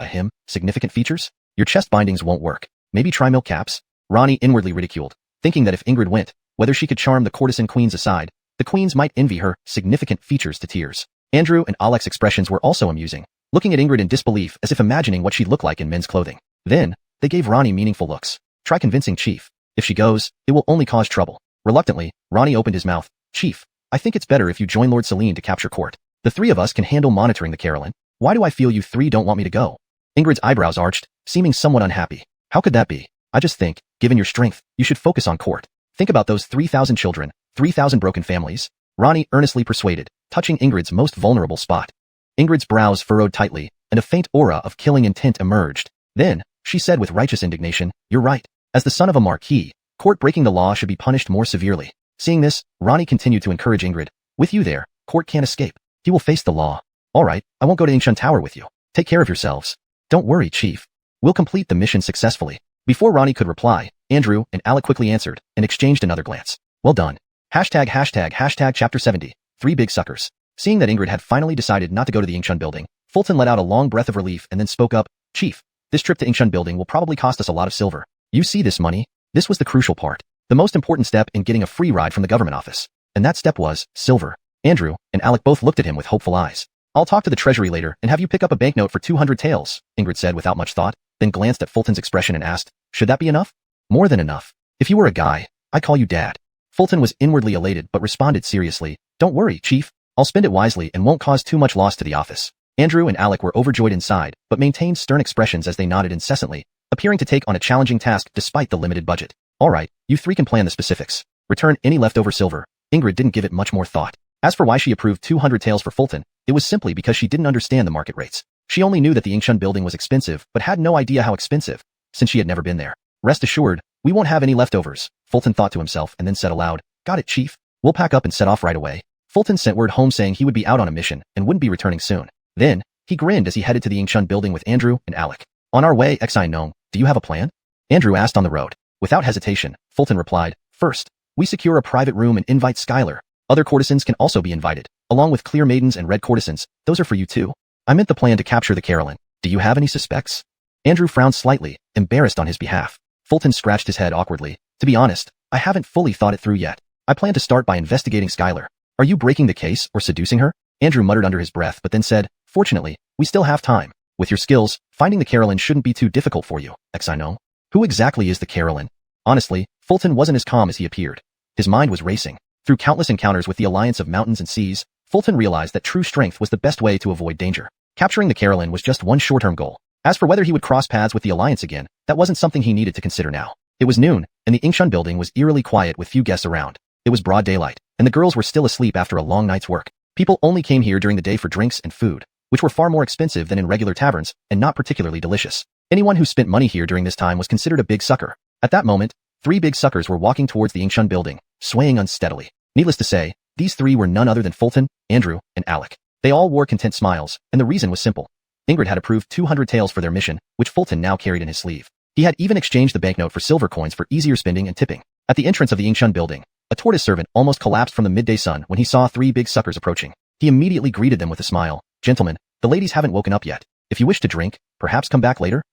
significant features? Your chest bindings won't work. Maybe try milk caps? Ronnie inwardly ridiculed, thinking that if Ingrid went, whether she could charm the courtesan queens aside, the queens might envy her significant features to tears. Andrew and Alec's expressions were also amusing, looking at Ingrid in disbelief as if imagining what she'd look like in men's clothing. Then, they gave Ronnie meaningful looks. Try convincing Chief. If she goes, it will only cause trouble. Reluctantly, Ronnie opened his mouth. Chief, I think it's better if you join Lord Celine to capture Court. The three of us can handle monitoring the Carolyn. Why do I feel you three don't want me to go? Ingrid's eyebrows arched, seeming somewhat unhappy. How could that be? I just think, given your strength, you should focus on Court. Think about those 3,000 children, 3,000 broken families. Ronnie earnestly persuaded, touching Ingrid's most vulnerable spot. Ingrid's brows furrowed tightly, and a faint aura of killing intent emerged. Then, she said with righteous indignation, you're right. As the son of a marquis, Court breaking the law should be punished more severely. Seeing this, Ronnie continued to encourage Ingrid. With you there, Court can't escape. He will face the law. All right, I won't go to Ingsub Tower with you. Take care of yourselves. Don't worry, Chief. We'll complete the mission successfully. Before Ronnie could reply, Andrew and Alec quickly answered and exchanged another glance. Well done. ##### Chapter 70. Three big suckers. Seeing that Ingrid had finally decided not to go to the Ingsub building, Fulton let out a long breath of relief and then spoke up. Chief, this trip to Ingsub building will probably cost us a lot of silver. You see this money? This was the crucial part. The most important step in getting a free ride from the government office. And that step was silver. Andrew and Alec both looked at him with hopeful eyes. I'll talk to the treasury later and have you pick up a banknote for 200 taels, Ingrid said without much thought, then glanced at Fulton's expression and asked, should that be enough? More than enough. If you were a guy, I'd call you Dad. Fulton was inwardly elated but responded seriously, don't worry, Chief. I'll spend it wisely and won't cause too much loss to the office. Andrew and Alec were overjoyed inside, but maintained stern expressions as they nodded incessantly, appearing to take on a challenging task despite the limited budget. All right, you three can plan the specifics. Return any leftover silver. Ingrid didn't give it much more thought. As for why she approved 200 taels for Fulton, it was simply because she didn't understand the market rates. She only knew that the Ingsub building was expensive, but had no idea how expensive, since she had never been there. Rest assured, we won't have any leftovers, Fulton thought to himself and then said aloud, got it, Chief. We'll pack up and set off right away. Fulton sent word home saying he would be out on a mission and wouldn't be returning soon. Then, he grinned as he headed to the Ingsub building with Andrew and Alec. On our way, I know, do you have a plan? Andrew asked on the road. Without hesitation, Fulton replied, first, we secure a private room and invite Skylar. Other courtesans can also be invited, along with clear maidens and red courtesans. Those are for you too. I meant the plan to capture the Carolyn. Do you have any suspects? Andrew frowned slightly, embarrassed on his behalf. Fulton scratched his head awkwardly. To be honest, I haven't fully thought it through yet. I plan to start by investigating Skylar. Are you breaking the case or seducing her? Andrew muttered under his breath but then said, fortunately, we still have time. With your skills, finding the Carolyn shouldn't be too difficult for you, I know. Who exactly is the Carolyn? Honestly, Fulton wasn't as calm as he appeared. His mind was racing. Through countless encounters with the alliance of mountains and seas, Fulton realized that true strength was the best way to avoid danger. Capturing the Carolyn was just one short-term goal. As for whether he would cross paths with the alliance again, that wasn't something he needed to consider now. It was noon, and the Ingsub building was eerily quiet with few guests around. It was broad daylight, and the girls were still asleep after a long night's work. People only came here during the day for drinks and food, which were far more expensive than in regular taverns and not particularly delicious. Anyone who spent money here during this time was considered a big sucker. At that moment, 3 big suckers were walking towards the engsub building, swaying unsteadily. Needless to say, these 3 were none other than Fulton, Andrew, and Alec. They all wore content smiles, and the reason was simple. Ingrid had approved 200 taels for their mission, which Fulton now carried in his sleeve. He had even exchanged the banknote for silver coins for easier spending and tipping. At the entrance of the engsub building, a tortoise servant almost collapsed from the midday sun when he saw 3 big suckers approaching. He immediately greeted them with a smile. "Gentlemen, the ladies haven't woken up yet. If you wish to drink, perhaps come back later?"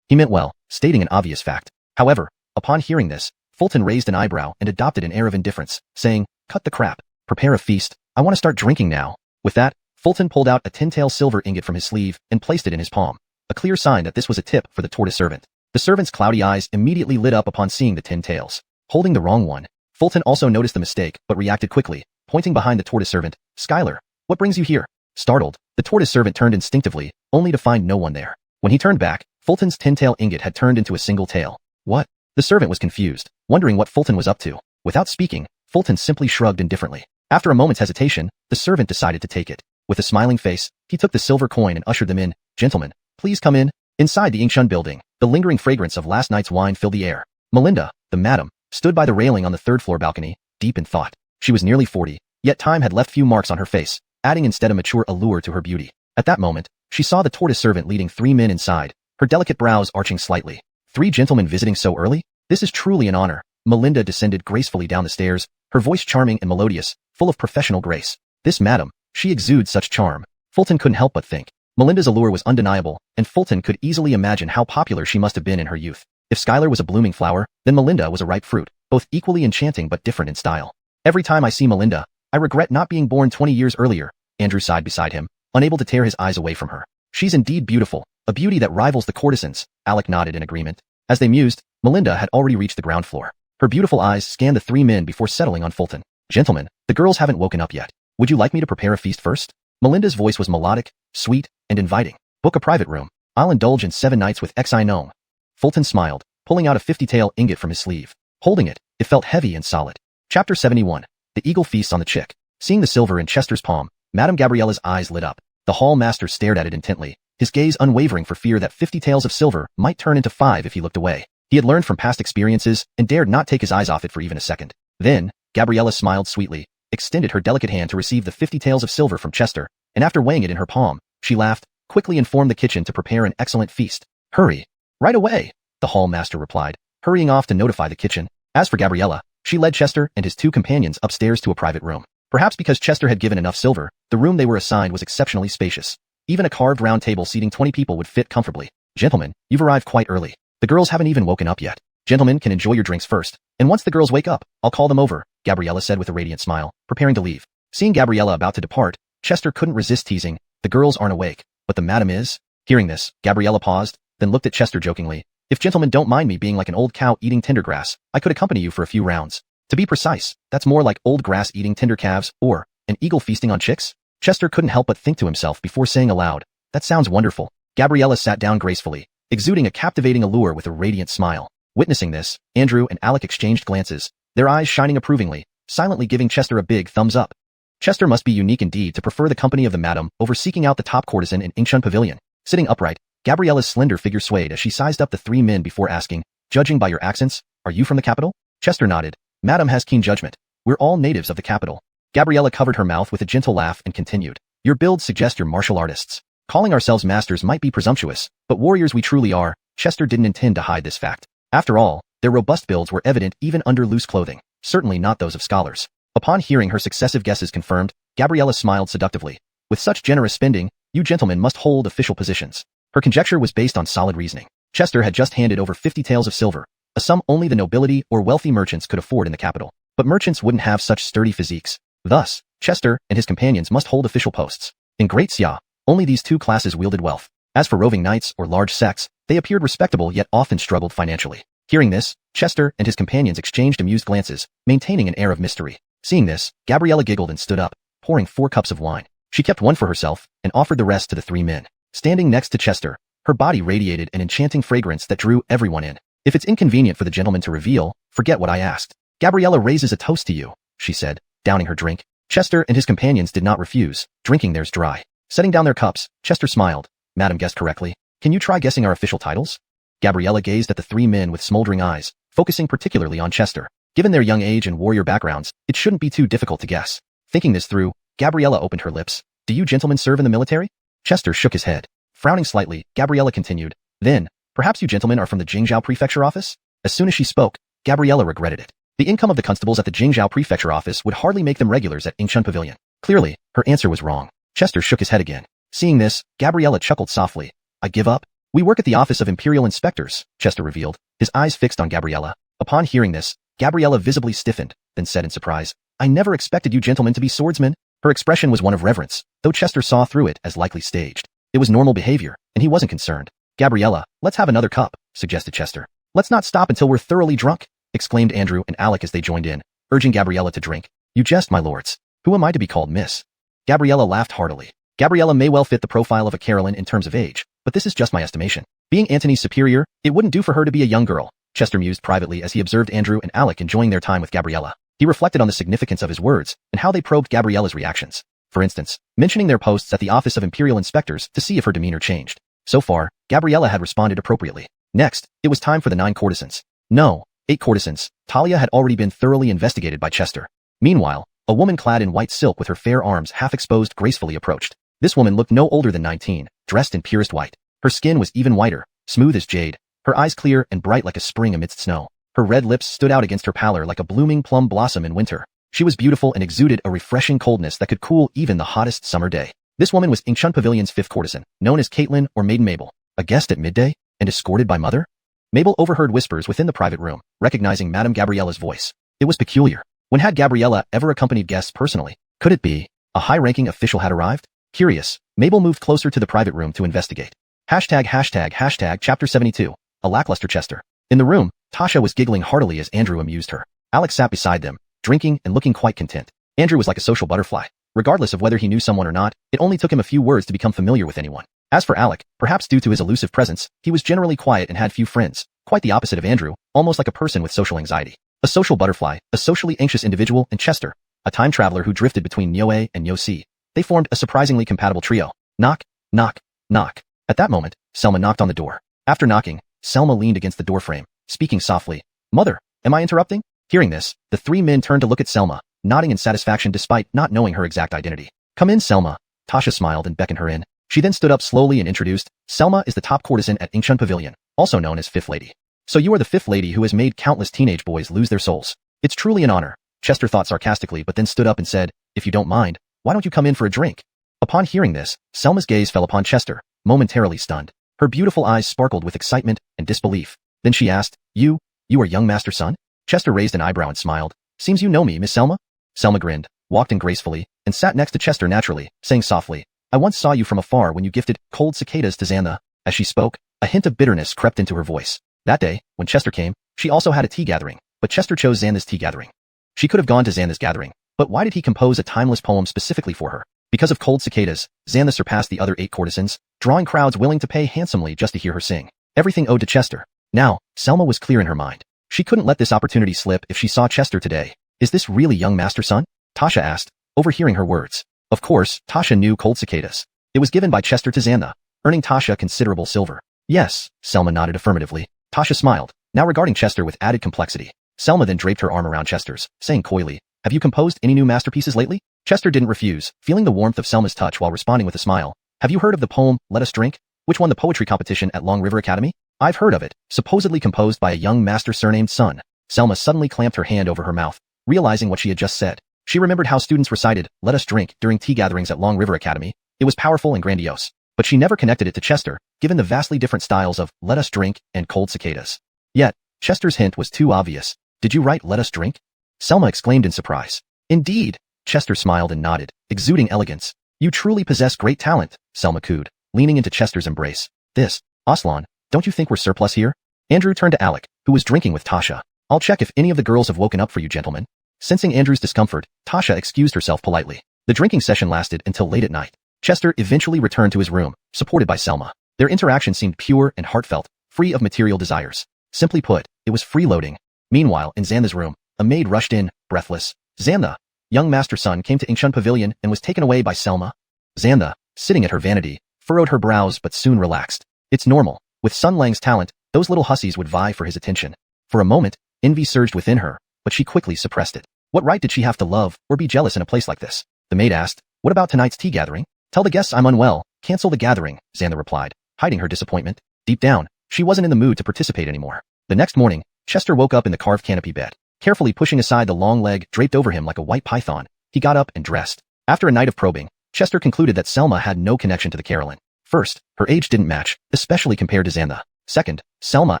He meant well, stating an obvious fact. However, upon hearing this, Fulton raised an eyebrow and adopted an air of indifference, saying, "Cut the crap. Prepare a feast. I want to start drinking now." With that, Fulton pulled out a 10-tael silver ingot from his sleeve and placed it in his palm, a clear sign that this was a tip for the tortoise servant. The servant's cloudy eyes immediately lit up upon seeing the 10 taels. Holding the wrong one, Fulton also noticed the mistake but reacted quickly, pointing behind the tortoise servant. "Skylar, what brings you here?" Startled, the tortoise servant turned instinctively, only to find no one there. When he turned back, Fulton's 10-tael ingot had turned into a single tael. "What?" The servant was confused, wondering what Fulton was up to. Without speaking, Fulton simply shrugged indifferently. After a moment's hesitation, the servant decided to take it. With a smiling face, he took the silver coin and ushered them in. "Gentlemen, please come in." Inside the engsub building, the lingering fragrance of last night's wine filled the air. Melinda, the madam, stood by the railing on the third-floor balcony, deep in thought. She was nearly 40, yet time had left few marks on her face, adding instead a mature allure to her beauty. At that moment, she saw the tortoise servant leading 3 men inside, her delicate brows arching slightly. 3 gentlemen visiting so early? This is truly an honor. Melinda descended gracefully down the stairs, her voice charming and melodious, full of professional grace. This madam, she exudes such charm. Fulton couldn't help but think. Melinda's allure was undeniable, and Fulton could easily imagine how popular she must have been in her youth. If Skylar was a blooming flower, then Melinda was a ripe fruit, both equally enchanting but different in style. "Every time I see Melinda, I regret not being born 20 years earlier," Andrew sighed beside him, unable to tear his eyes away from her. "She's indeed beautiful, a beauty that rivals the courtesans." Alec nodded in agreement. As they mused, Melinda had already reached the ground floor. Her beautiful eyes scanned the 3 men before settling on Fulton. "Gentlemen, the girls haven't woken up yet. Would you like me to prepare a feast first?" Melinda's voice was melodic, sweet, and inviting. "Book a private room. I'll indulge in 7 nights with Xi Gnome." Fulton smiled, pulling out a 50-tael ingot from his sleeve. Holding it, it felt heavy and solid. Chapter 71. The Eagle Feasts on the Chick. Seeing the silver in Chester's palm, Madame Gabriella's eyes lit up. The hall master stared at it intently, his gaze unwavering for fear that 50 taels of silver might turn into 5 if he looked away. He had learned from past experiences and dared not take his eyes off it for even a second. Then, Gabriella smiled sweetly, extended her delicate hand to receive the 50 taels of silver from Chester, and after weighing it in her palm, she laughed, quickly informed the kitchen to prepare an excellent feast. "Hurry." "Right away," the hall master replied, hurrying off to notify the kitchen. As for Gabriella, she led Chester and his 2 companions upstairs to a private room. Perhaps because Chester had given enough silver, the room they were assigned was exceptionally spacious. Even a carved round table seating 20 people would fit comfortably. "Gentlemen, you've arrived quite early. The girls haven't even woken up yet. Gentlemen can enjoy your drinks first, and once the girls wake up, I'll call them over," Gabriella said with a radiant smile, preparing to leave. Seeing Gabriella about to depart, Chester couldn't resist teasing. "The girls aren't awake, but the madam is?" Hearing this, Gabriella paused, then looked at Chester jokingly. "If gentlemen don't mind me being like an old cow eating tender grass, I could accompany you for a few rounds. To be precise, that's more like old grass eating tender calves, or an eagle feasting on chicks." Chester couldn't help but think to himself before saying aloud, "That sounds wonderful." Gabriella sat down gracefully, exuding a captivating allure with a radiant smile. Witnessing this, Andrew and Alec exchanged glances, their eyes shining approvingly, silently giving Chester a big thumbs up. Chester must be unique indeed to prefer the company of the madam over seeking out the top courtesan in Inkshun Pavilion. Sitting upright, Gabriella's slender figure swayed as she sized up the 3 men before asking, "Judging by your accents, are you from the capital?" Chester nodded. "Madam has keen judgment. We're all natives of the capital." Gabriella covered her mouth with a gentle laugh and continued, "Your builds suggest you're martial artists. Calling ourselves masters might be presumptuous, but warriors we truly are." Chester didn't intend to hide this fact. After all, their robust builds were evident even under loose clothing, certainly not those of scholars. Upon hearing her successive guesses confirmed, Gabriella smiled seductively. "With such generous spending, you gentlemen must hold official positions." Her conjecture was based on solid reasoning. Chester had just handed over 50 taels of silver, a sum only the nobility or wealthy merchants could afford in the capital. But merchants wouldn't have such sturdy physiques. Thus, Chester and his companions must hold official posts. In Great Xia, only these 2 classes wielded wealth. As for roving knights or large sects, they appeared respectable yet often struggled financially. Hearing this, Chester and his companions exchanged amused glances, maintaining an air of mystery. Seeing this, Gabriella giggled and stood up, pouring 4 cups of wine. She kept one for herself and offered the rest to the 3 men. Standing next to Chester, her body radiated an enchanting fragrance that drew everyone in. "If it's inconvenient for the gentleman to reveal, forget what I asked. Gabriella raises a toast to you," she said, downing her drink. Chester and his companions did not refuse, drinking theirs dry. Setting down their cups, Chester smiled. Madam guessed correctly. Can you try guessing our official titles? Gabriella gazed at the three men with smoldering eyes, focusing particularly on Chester. Given their young age and warrior backgrounds, it shouldn't be too difficult to guess. Thinking this through, Gabriella opened her lips. Do you gentlemen serve in the military? Chester shook his head. Frowning slightly, Gabriella continued. Then, perhaps you gentlemen are from the Jingzhou Prefecture office? As soon as she spoke, Gabriella regretted it. The income of the constables at the Jingzhou Prefecture office would hardly make them regulars at Ingshun Pavilion. Clearly, her answer was wrong. Chester shook his head again. Seeing this, Gabriella chuckled softly. I give up. We work at the Office of Imperial Inspectors, Chester revealed, his eyes fixed on Gabriella. Upon hearing this, Gabriella visibly stiffened, then said in surprise, I never expected you gentlemen to be swordsmen. Her expression was one of reverence, though Chester saw through it as likely staged. It was normal behavior, and he wasn't concerned. Gabriella, let's have another cup, suggested Chester. Let's not stop until we're thoroughly drunk, exclaimed Andrew and Alec as they joined in, urging Gabriella to drink. You jest, my lords. Who am I to be called miss? Gabriella laughed heartily. Gabriella may well fit the profile of a Carolyn in terms of age, but this is just my estimation. Being Antony's superior, it wouldn't do for her to be a young girl, Chester mused privately as he observed Andrew and Alec enjoying their time with Gabriella. He reflected on the significance of his words and how they probed Gabriella's reactions. For instance, mentioning their posts at the Office of Imperial Inspectors to see if her demeanor changed. So far, Gabriella had responded appropriately. Next, it was time for the 9 courtesans. No, 8 courtesans. Talia had already been thoroughly investigated by Chester. Meanwhile, a woman clad in white silk with her fair arms half exposed gracefully approached. This woman looked no older than 19, dressed in purest white. Her skin was even whiter, smooth as jade, her eyes clear and bright like a spring amidst snow. Her red lips stood out against her pallor like a blooming plum blossom in winter. She was beautiful and exuded a refreshing coldness that could cool even the hottest summer day. This woman was Ingshun Pavilion's 5th courtesan, known as Caitlin or Maiden Mabel, a guest at midday, and escorted by Mother? Mabel overheard whispers within the private room, recognizing Madame Gabriella's voice. It was peculiar. When had Gabriella ever accompanied guests personally? Could it be a high-ranking official had arrived? Curious, Mabel moved closer to the private room to investigate. Chapter 72, a lackluster Chester. In the room, Tasha was giggling heartily as Andrew amused her. Alex sat beside them, drinking and looking quite content. Andrew was like a social butterfly. Regardless of whether he knew someone or not, it only took him a few words to become familiar with anyone. As for Alec, perhaps due to his elusive presence, he was generally quiet and had few friends, quite the opposite of Andrew, almost like a person with social anxiety. A social butterfly, a socially anxious individual, and Chester, a time traveler who drifted between Nyo-A and Nyo-C. They formed a surprisingly compatible trio. Knock, knock, knock. At that moment, Selma knocked on the door. After knocking, Selma leaned against the doorframe, speaking softly. Mother, am I interrupting? Hearing this, the 3 men turned to look at Selma, nodding in satisfaction despite not knowing her exact identity. Come in, Selma. Tasha smiled and beckoned her in. She then stood up slowly and introduced, Selma is the top courtesan at Ingshun Pavilion, also known as 5th Lady. So you are the 5th Lady who has made countless teenage boys lose their souls. It's truly an honor, Chester thought sarcastically but then stood up and said, if you don't mind, why don't you come in for a drink? Upon hearing this, Selma's gaze fell upon Chester, momentarily stunned. Her beautiful eyes sparkled with excitement and disbelief. Then she asked, You are young master son? Chester raised an eyebrow and smiled. Seems you know me, Miss Selma? Selma grinned, walked in gracefully, and sat next to Chester naturally, saying softly, I once saw you from afar when you gifted cold cicadas to Xantha. As she spoke, a hint of bitterness crept into her voice. That day, when Chester came, she also had a tea gathering, but Chester chose Xantha's tea gathering. She could have gone to Xantha's gathering, but why did he compose a timeless poem specifically for her? Because of cold cicadas, Xantha surpassed the other 8 courtesans, drawing crowds willing to pay handsomely just to hear her sing. Everything owed to Chester. Now, Selma was clear in her mind. She couldn't let this opportunity slip if she saw Chester today. Is this really young master son? Tasha asked, overhearing her words. Of course, Tasha knew cold cicadas. It was given by Chester to Xantha, earning Tasha considerable silver. Yes, Selma nodded affirmatively. Tasha smiled, now regarding Chester with added complexity. Selma then draped her arm around Chester's, saying coyly, Have you composed any new masterpieces lately? Chester didn't refuse, feeling the warmth of Selma's touch while responding with a smile. Have you heard of the poem, Let Us Drink, which won the poetry competition at Long River Academy? I've heard of it, supposedly composed by a young master surnamed Sun. Selma suddenly clamped her hand over her mouth, realizing what she had just said. She remembered how students recited, Let Us Drink, during tea gatherings at Long River Academy. It was powerful and grandiose. But she never connected it to Chester, given the vastly different styles of Let Us Drink and Cold Cicadas. Yet, Chester's hint was too obvious. Did you write Let Us Drink? Selma exclaimed in surprise. Indeed. Chester smiled and nodded, exuding elegance. You truly possess great talent, Selma cooed, leaning into Chester's embrace. This, Aslan, don't you think we're surplus here? Andrew turned to Alec, who was drinking with Tasha. I'll check if any of the girls have woken up for you gentlemen. Sensing Andrew's discomfort, Tasha excused herself politely. The drinking session lasted until late at night. Chester eventually returned to his room, supported by Selma. Their interaction seemed pure and heartfelt, free of material desires. Simply put, it was freeloading. Meanwhile, in Xantha's room, a maid rushed in, breathless. Xantha, young Master Sun came to Ingshun Pavilion and was taken away by Selma. Xantha, sitting at her vanity, furrowed her brows but soon relaxed. It's normal. With Sun Lang's talent, those little hussies would vie for his attention. For a moment, envy surged within her, but she quickly suppressed it. What right did she have to love or be jealous in a place like this? The maid asked, what about tonight's tea gathering? Tell the guests I'm unwell. Cancel the gathering, Xantha replied, hiding her disappointment. Deep down, she wasn't in the mood to participate anymore. The next morning, Chester woke up in the carved canopy bed. Carefully pushing aside the long leg draped over him like a white python, he got up and dressed. After a night of probing, Chester concluded that Selma had no connection to the Carolyn. First, her age didn't match, especially compared to Xantha. Second, Selma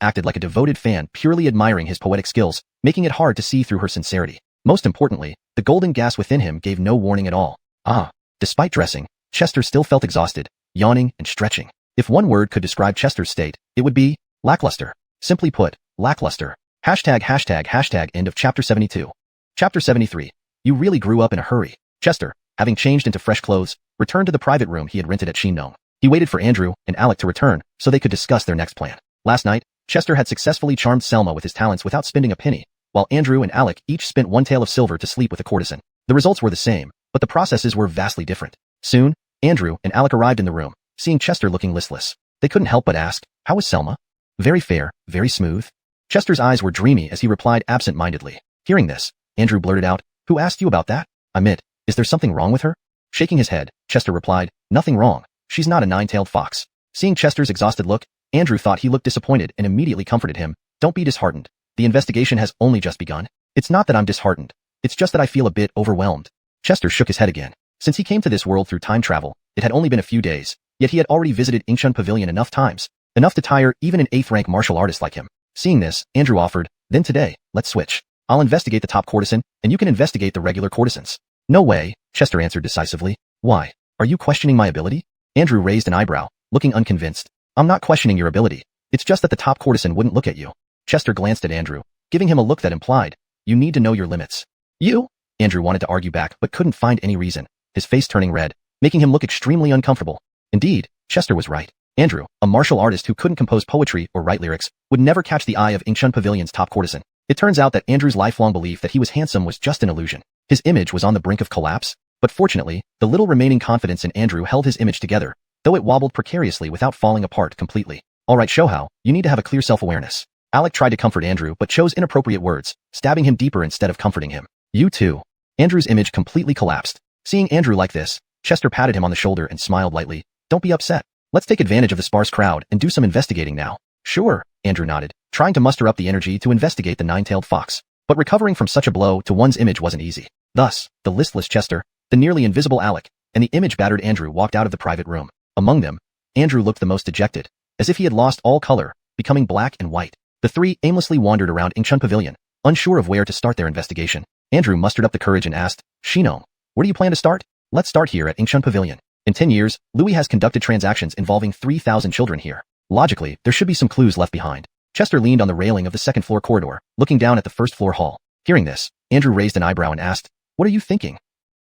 acted like a devoted fan purely admiring his poetic skills, making it hard to see through her sincerity. Most importantly, the golden gas within him gave no warning at all. Despite dressing, Chester still felt exhausted, yawning and stretching. If one word could describe Chester's state, it would be lackluster. Simply put, lackluster. End of chapter 72. Chapter 73. You really grew up in a hurry. Chester, having changed into fresh clothes, returned to the private room he had rented at Shinong. He waited for Andrew and Alec to return so they could discuss their next plan. Last night, Chester had successfully charmed Selma with his talents without spending a penny, while Andrew and Alec each spent one tael of silver to sleep with a courtesan. The results were the same, but the processes were vastly different. Soon, Andrew and Alec arrived in the room, seeing Chester looking listless. They couldn't help but ask, how was Selma? Very fair, very smooth. Chester's eyes were dreamy as he replied absent-mindedly. Hearing this, Andrew blurted out, who asked you about that? Is there something wrong with her? Shaking his head, Chester replied, nothing wrong. She's not a nine-tailed fox. Seeing Chester's exhausted look, Andrew thought he looked disappointed and immediately comforted him. Don't be disheartened. The investigation has only just begun. It's not that I'm disheartened. It's just that I feel a bit overwhelmed. Chester shook his head again. Since he came to this world through time travel, it had only been a few days, yet he had already visited Ingshun Pavilion enough times, enough to tire even an 8th-rank martial artist like him. Seeing this, Andrew offered, then today, let's switch. I'll investigate the top courtesan, and you can investigate the regular courtesans. No way, Chester answered decisively. Why? Are you questioning my ability? Andrew raised an eyebrow, looking unconvinced. I'm not questioning your ability. It's just that the top courtesan wouldn't look at you. Chester glanced at Andrew, giving him a look that implied, you need to know your limits. You? Andrew wanted to argue back but couldn't find any reason, his face turning red, making him look extremely uncomfortable. Indeed, Chester was right. Andrew, a martial artist who couldn't compose poetry or write lyrics, would never catch the eye of Ingshun Pavilion's top courtesan. It turns out that Andrew's lifelong belief that he was handsome was just an illusion. His image was on the brink of collapse, but fortunately, the little remaining confidence in Andrew held his image together, though it wobbled precariously without falling apart completely. Alright Shohao, you need to have a clear self-awareness. Alec tried to comfort Andrew but chose inappropriate words, stabbing him deeper instead of comforting him. You too. Andrew's image completely collapsed. Seeing Andrew like this, Chester patted him on the shoulder and smiled lightly. Don't be upset. Let's take advantage of the sparse crowd and do some investigating now. Sure, Andrew nodded, trying to muster up the energy to investigate the nine-tailed fox. But recovering from such a blow to one's image wasn't easy. Thus, the listless Chester, the nearly invisible Alec, and the image-battered Andrew walked out of the private room. Among them, Andrew looked the most dejected, as if he had lost all color, becoming black and white. The three aimlessly wandered around Ingshun Pavilion, unsure of where to start their investigation. Andrew mustered up the courage and asked, Shinong, where do you plan to start? Let's start here at Ingshun Pavilion. In 10 years, Louis has conducted transactions involving 3,000 children here. Logically, there should be some clues left behind. Chester leaned on the railing of the second-floor corridor, looking down at the first-floor hall. Hearing this, Andrew raised an eyebrow and asked, what are you thinking?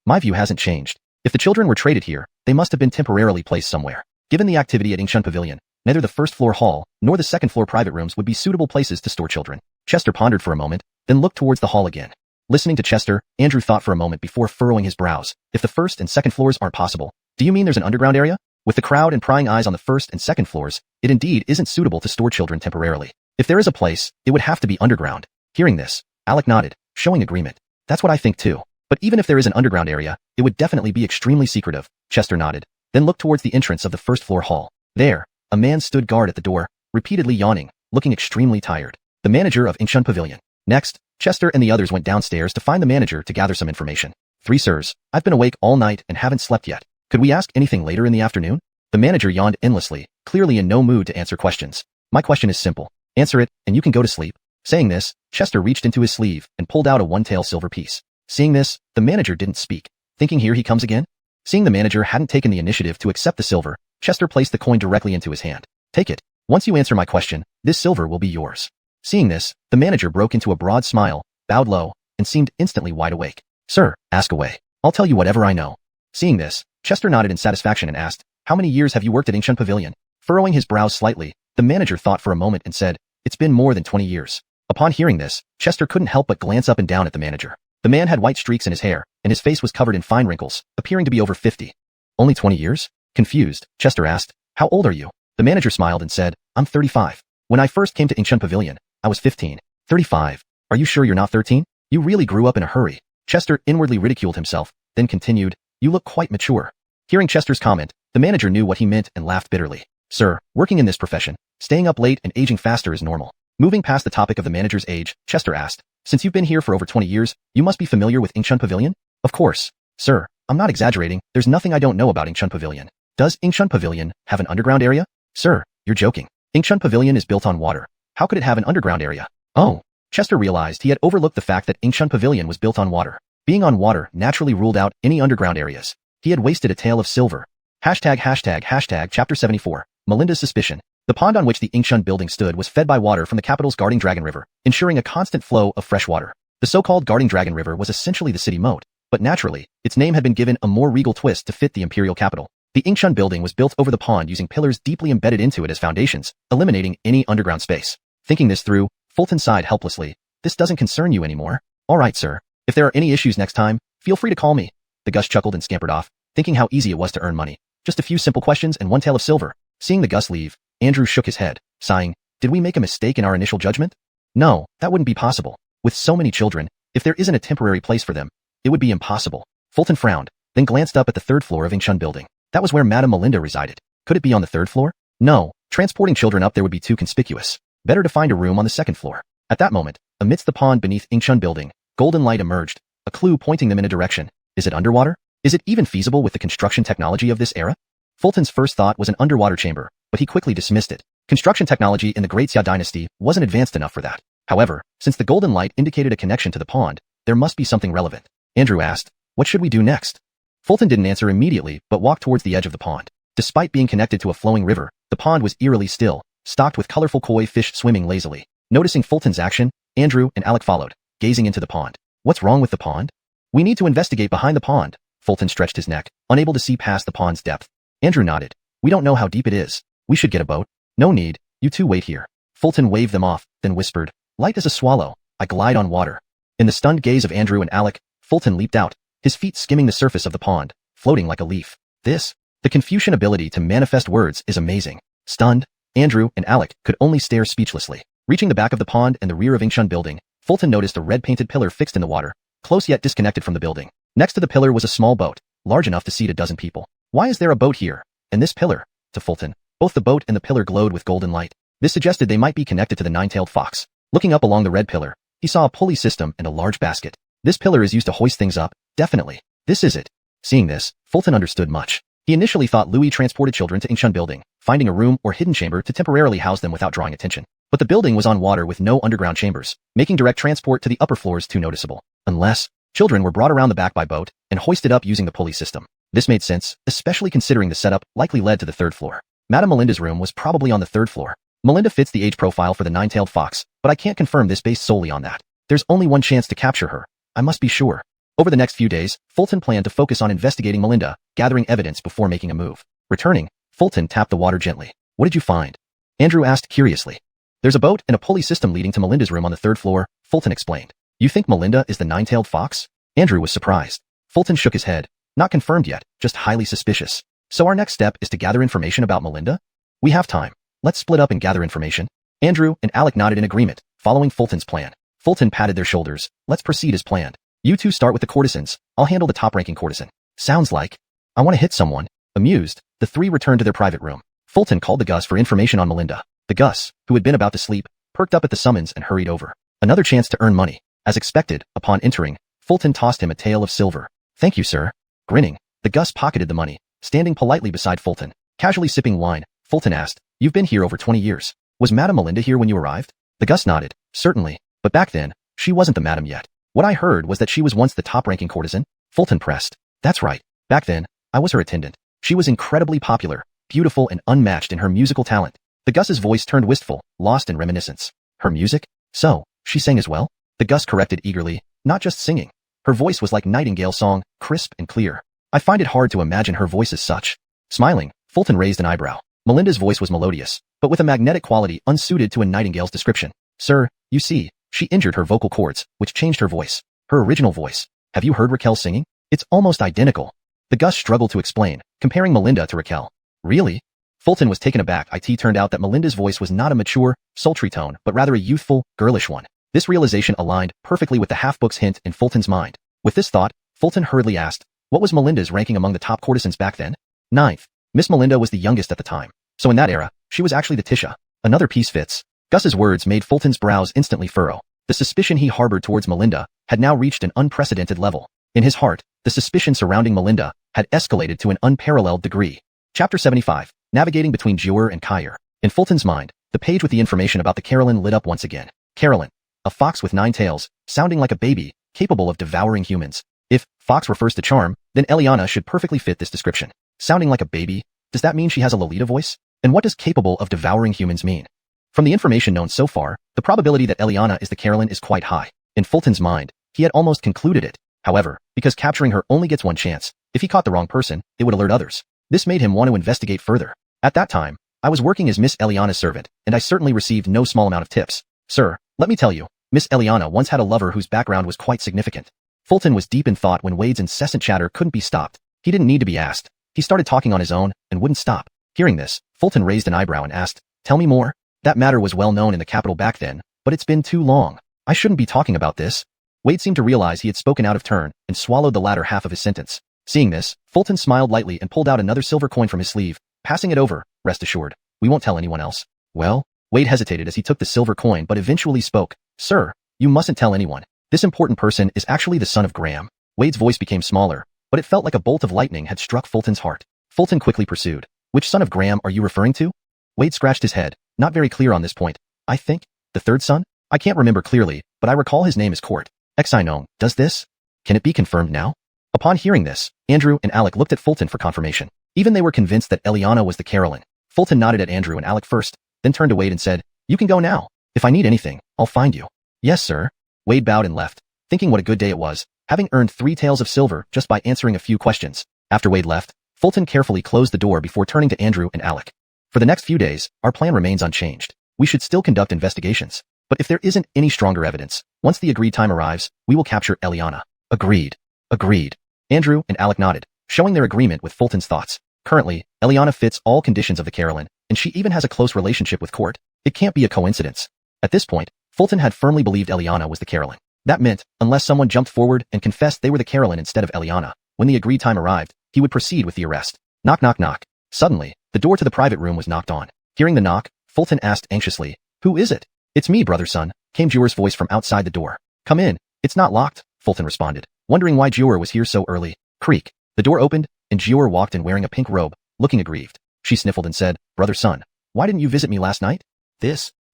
My view hasn't changed. If the children were traded here, they must have been temporarily placed somewhere. Given the activity at Ingshun Pavilion, neither the first-floor hall nor the second-floor private rooms would be suitable places to store children. Chester pondered for a moment, then looked towards the hall again. Listening to Chester, Andrew thought for a moment before furrowing his brows. If the first and second floors aren't possible, do you mean there's an underground area? With the crowd and prying eyes on the first and second floors, it indeed isn't suitable to store children temporarily. If there is a place, it would have to be underground. Hearing this, Alec nodded, showing agreement. That's what I think too. But even if there is an underground area, it would definitely be extremely secretive. Chester nodded, then looked towards the entrance of the first-floor hall. There, a man stood guard at the door, repeatedly yawning, looking extremely tired. The manager of Ingshun Pavilion. Next, Chester and the others went downstairs to find the manager to gather some information. 3 sirs, I've been awake all night and haven't slept yet. Could we ask anything later in the afternoon? The manager yawned endlessly, clearly in no mood to answer questions. My question is simple. Answer it, and you can go to sleep. Saying this, Chester reached into his sleeve and pulled out a one-tael silver piece. Seeing this, the manager didn't speak, thinking here he comes again? Seeing the manager hadn't taken the initiative to accept the silver, Chester placed the coin directly into his hand. Take it. Once you answer my question, this silver will be yours. Seeing this, the manager broke into a broad smile, bowed low, and seemed instantly wide awake. Sir, ask away. I'll tell you whatever I know. Seeing this, Chester nodded in satisfaction and asked, how many years have you worked at Ingshun Pavilion? Furrowing his brows slightly, the manager thought for a moment and said, it's been more than 20 years. Upon hearing this, Chester couldn't help but glance up and down at the manager. The man had white streaks in his hair, and his face was covered in fine wrinkles, appearing to be over 50. Only 20 years? Confused, Chester asked, how old are you? The manager smiled and said, I'm 35. When I first came to Ingsub Pavilion, I was 15. 35. Are you sure you're not 13? You really grew up in a hurry. Chester inwardly ridiculed himself, then continued, you look quite mature. Hearing Chester's comment, the manager knew what he meant and laughed bitterly. Sir, working in this profession, staying up late and aging faster is normal. Moving past the topic of the manager's age, Chester asked, since you've been here for over 20 years, you must be familiar with Ingsub Pavilion? Of course. Sir, I'm not exaggerating, there's nothing I don't know about Ingsub Pavilion. Does Ingsub Pavilion have an underground area? Sir, you're joking. Ingsub Pavilion is built on water. How could it have an underground area? Oh. Chester realized he had overlooked the fact that Ingsub Pavilion was built on water. Being on water naturally ruled out any underground areas. He had wasted a tale of silver. Chapter 74. Melinda's suspicion. The pond on which the Ingsub building stood was fed by water from the capital's guarding Dragon River, ensuring a constant flow of fresh water. The so-called guarding Dragon River was essentially the city moat, but naturally, its name had been given a more regal twist to fit the imperial capital. The Ingsub building was built over the pond using pillars deeply embedded into it as foundations, eliminating any underground space. Thinking this through, Fulton sighed helplessly. This doesn't concern you anymore. All right, sir. If there are any issues next time, feel free to call me. The Gus chuckled and scampered off, thinking how easy it was to earn money. Just a few simple questions and one tale of silver. Seeing the Gus leave, Andrew shook his head, sighing, did we make a mistake in our initial judgment? No, that wouldn't be possible. With so many children, if there isn't a temporary place for them, it would be impossible. Fulton frowned, then glanced up at the third floor of Ingsub building. That was where Madame Melinda resided. Could it be on the third floor? No, transporting children up there would be too conspicuous. Better to find a room on the second floor. At that moment, amidst the pond beneath Ingsub building, golden light emerged, a clue pointing them in a direction. Is it underwater? Is it even feasible with the construction technology of this era? Fulton's first thought was an underwater chamber, but he quickly dismissed it. Construction technology in the Great Xia dynasty wasn't advanced enough for that. However, since the golden light indicated a connection to the pond, there must be something relevant. Andrew asked, what should we do next? Fulton didn't answer immediately, but walked towards the edge of the pond. Despite being connected to a flowing river, the pond was eerily still, stocked with colorful koi fish swimming lazily. Noticing Fulton's action, Andrew and Alec followed, gazing into the pond. What's wrong with the pond? We need to investigate behind the pond. Fulton stretched his neck, unable to see past the pond's depth. Andrew nodded. We don't know how deep it is. We should get a boat. No need. You two wait here. Fulton waved them off, then whispered, light as a swallow, I glide on water. In the stunned gaze of Andrew and Alec, Fulton leaped out, his feet skimming the surface of the pond, floating like a leaf. The Confucian ability to manifest words is amazing. Stunned, Andrew and Alec could only stare speechlessly. Reaching the back of the pond and the rear of Ingsub building, Fulton noticed a red-painted pillar fixed in the water, close yet disconnected from the building. Next to the pillar was a small boat, large enough to seat a dozen people. Why is there a boat here? And this pillar? To Fulton, both the boat and the pillar glowed with golden light. This suggested they might be connected to the nine-tailed fox. Looking up along the red pillar, he saw a pulley system and a large basket. This pillar is used to hoist things up, definitely. This is it. Seeing this, Fulton understood much. He initially thought Louis transported children to Ingsub building, finding a room or hidden chamber to temporarily house them without drawing attention. But the building was on water with no underground chambers, making direct transport to the upper floors too noticeable. Unless, children were brought around the back by boat and hoisted up using the pulley system. This made sense, especially considering the setup likely led to the third floor. Madame Melinda's room was probably on the third floor. Melinda fits the age profile for the nine-tailed fox, but I can't confirm this based solely on that. There's only one chance to capture her. I must be sure. Over the next few days, Fulton planned to focus on investigating Melinda, gathering evidence before making a move. Returning, Fulton tapped the water gently. What did you find? Andrew asked curiously. There's a boat and a pulley system leading to Melinda's room on the third floor, Fulton explained. You think Melinda is the nine-tailed fox? Andrew was surprised. Fulton shook his head. Not confirmed yet, just highly suspicious. So our next step is to gather information about Melinda? We have time. Let's split up and gather information. Andrew and Alec nodded in agreement, following Fulton's plan. Fulton patted their shoulders. Let's proceed as planned. You two start with the courtesans. I'll handle the top-ranking courtesan. Sounds like I want to hit someone. Amused, the three returned to their private room. Fulton called the Gus for information on Melinda. The Gus, who had been about to sleep, perked up at the summons and hurried over. Another chance to earn money. As expected, upon entering, Fulton tossed him a tael of silver. Thank you, sir. Grinning, the Gus pocketed the money, standing politely beside Fulton. Casually sipping wine, Fulton asked, You've been here over 20 years. Was Madame Melinda here when you arrived? The Gus nodded. Certainly. But back then, she wasn't the madam yet. What I heard was that she was once the top-ranking courtesan. Fulton pressed. That's right. Back then, I was her attendant. She was incredibly popular, beautiful and unmatched in her musical talent. The Gus's voice turned wistful, lost in reminiscence. Her music? So, she sang as well? The Gus corrected eagerly. Not just singing. Her voice was like nightingale song, crisp and clear. I find it hard to imagine her voice as such. Smiling, Fulton raised an eyebrow. Melinda's voice was melodious, but with a magnetic quality unsuited to a nightingale's description. Sir, you see, she injured her vocal cords, which changed her voice. Her original voice. Have you heard Raquel singing? It's almost identical. The Gus struggled to explain, comparing Melinda to Raquel. Really? Fulton was taken aback. It turned out that Melinda's voice was not a mature, sultry tone, but rather a youthful, girlish one. This realization aligned perfectly with the half-book's hint in Fulton's mind. With this thought, Fulton hurriedly asked, what was Melinda's ranking among the top courtesans back then? 9th. Miss Melinda was the youngest at the time. So in that era, she was actually the Tisha. Another piece fits. Gus's words made Fulton's brows instantly furrow. The suspicion he harbored towards Melinda had now reached an unprecedented level. In his heart, the suspicion surrounding Melinda had escalated to an unparalleled degree. Chapter 75. Navigating between Jian and Kair. In Fulton's mind, the page with the information about the Carolyn lit up once again. Carolyn. A fox with 9 tails, sounding like a baby, capable of devouring humans. If fox refers to charm, then Eliana should perfectly fit this description. Sounding like a baby? Does that mean she has a Lolita voice? And what does capable of devouring humans mean? From the information known so far, the probability that Eliana is the Carolyn is quite high. In Fulton's mind, he had almost concluded it. However, because capturing her only gets one chance, if he caught the wrong person, it would alert others. This made him want to investigate further. At that time, I was working as Miss Eliana's servant, and I certainly received no small amount of tips. Sir, let me tell you, Miss Eliana once had a lover whose background was quite significant. Fulton was deep in thought when Wade's incessant chatter couldn't be stopped. He didn't need to be asked. He started talking on his own and wouldn't stop. Hearing this, Fulton raised an eyebrow and asked, tell me more. That matter was well known in the capital back then, but it's been too long. I shouldn't be talking about this. Wade seemed to realize he had spoken out of turn and swallowed the latter half of his sentence. Seeing this, Fulton smiled lightly and pulled out another silver coin from his sleeve, passing it over. Rest assured, we won't tell anyone else. Well, Wade hesitated as he took the silver coin but eventually spoke. Sir, you mustn't tell anyone. This important person is actually the son of Graham. Wade's voice became smaller, but it felt like a bolt of lightning had struck Fulton's heart. Fulton quickly pursued. Which son of Graham are you referring to? Wade scratched his head, not very clear on this point. I think, the third son? I can't remember clearly, but I recall his name is Court. Exinong, does this? Can it be confirmed now? Upon hearing this, Andrew and Alec looked at Fulton for confirmation. Even they were convinced that Eliana was the Carolyn. Fulton nodded at Andrew and Alec first, then turned to Wade and said, you can go now. If I need anything, I'll find you. Yes, sir. Wade bowed and left, thinking what a good day it was, having earned 3 taels of silver just by answering a few questions. After Wade left, Fulton carefully closed the door before turning to Andrew and Alec. For the next few days, our plan remains unchanged. We should still conduct investigations. But if there isn't any stronger evidence, once the agreed time arrives, we will capture Eliana. Agreed. Agreed. Andrew and Alec nodded, showing their agreement with Fulton's thoughts. Currently, Eliana fits all conditions of the Carolyn, and she even has a close relationship with Court. It can't be a coincidence. At this point, Fulton had firmly believed Eliana was the Carolyn. That meant, unless someone jumped forward and confessed they were the Carolyn instead of Eliana, when the agreed time arrived, he would proceed with the arrest. Knock knock knock. Suddenly, the door to the private room was knocked on. Hearing the knock, Fulton asked anxiously, who is it? It's me, brother son, came Jian's voice from outside the door. Come in, it's not locked, Fulton responded, wondering why Jian was here so early. Creak. The door opened, and Jian walked in wearing a pink robe, looking aggrieved. She sniffled and said, brother son, why didn't you visit me last night?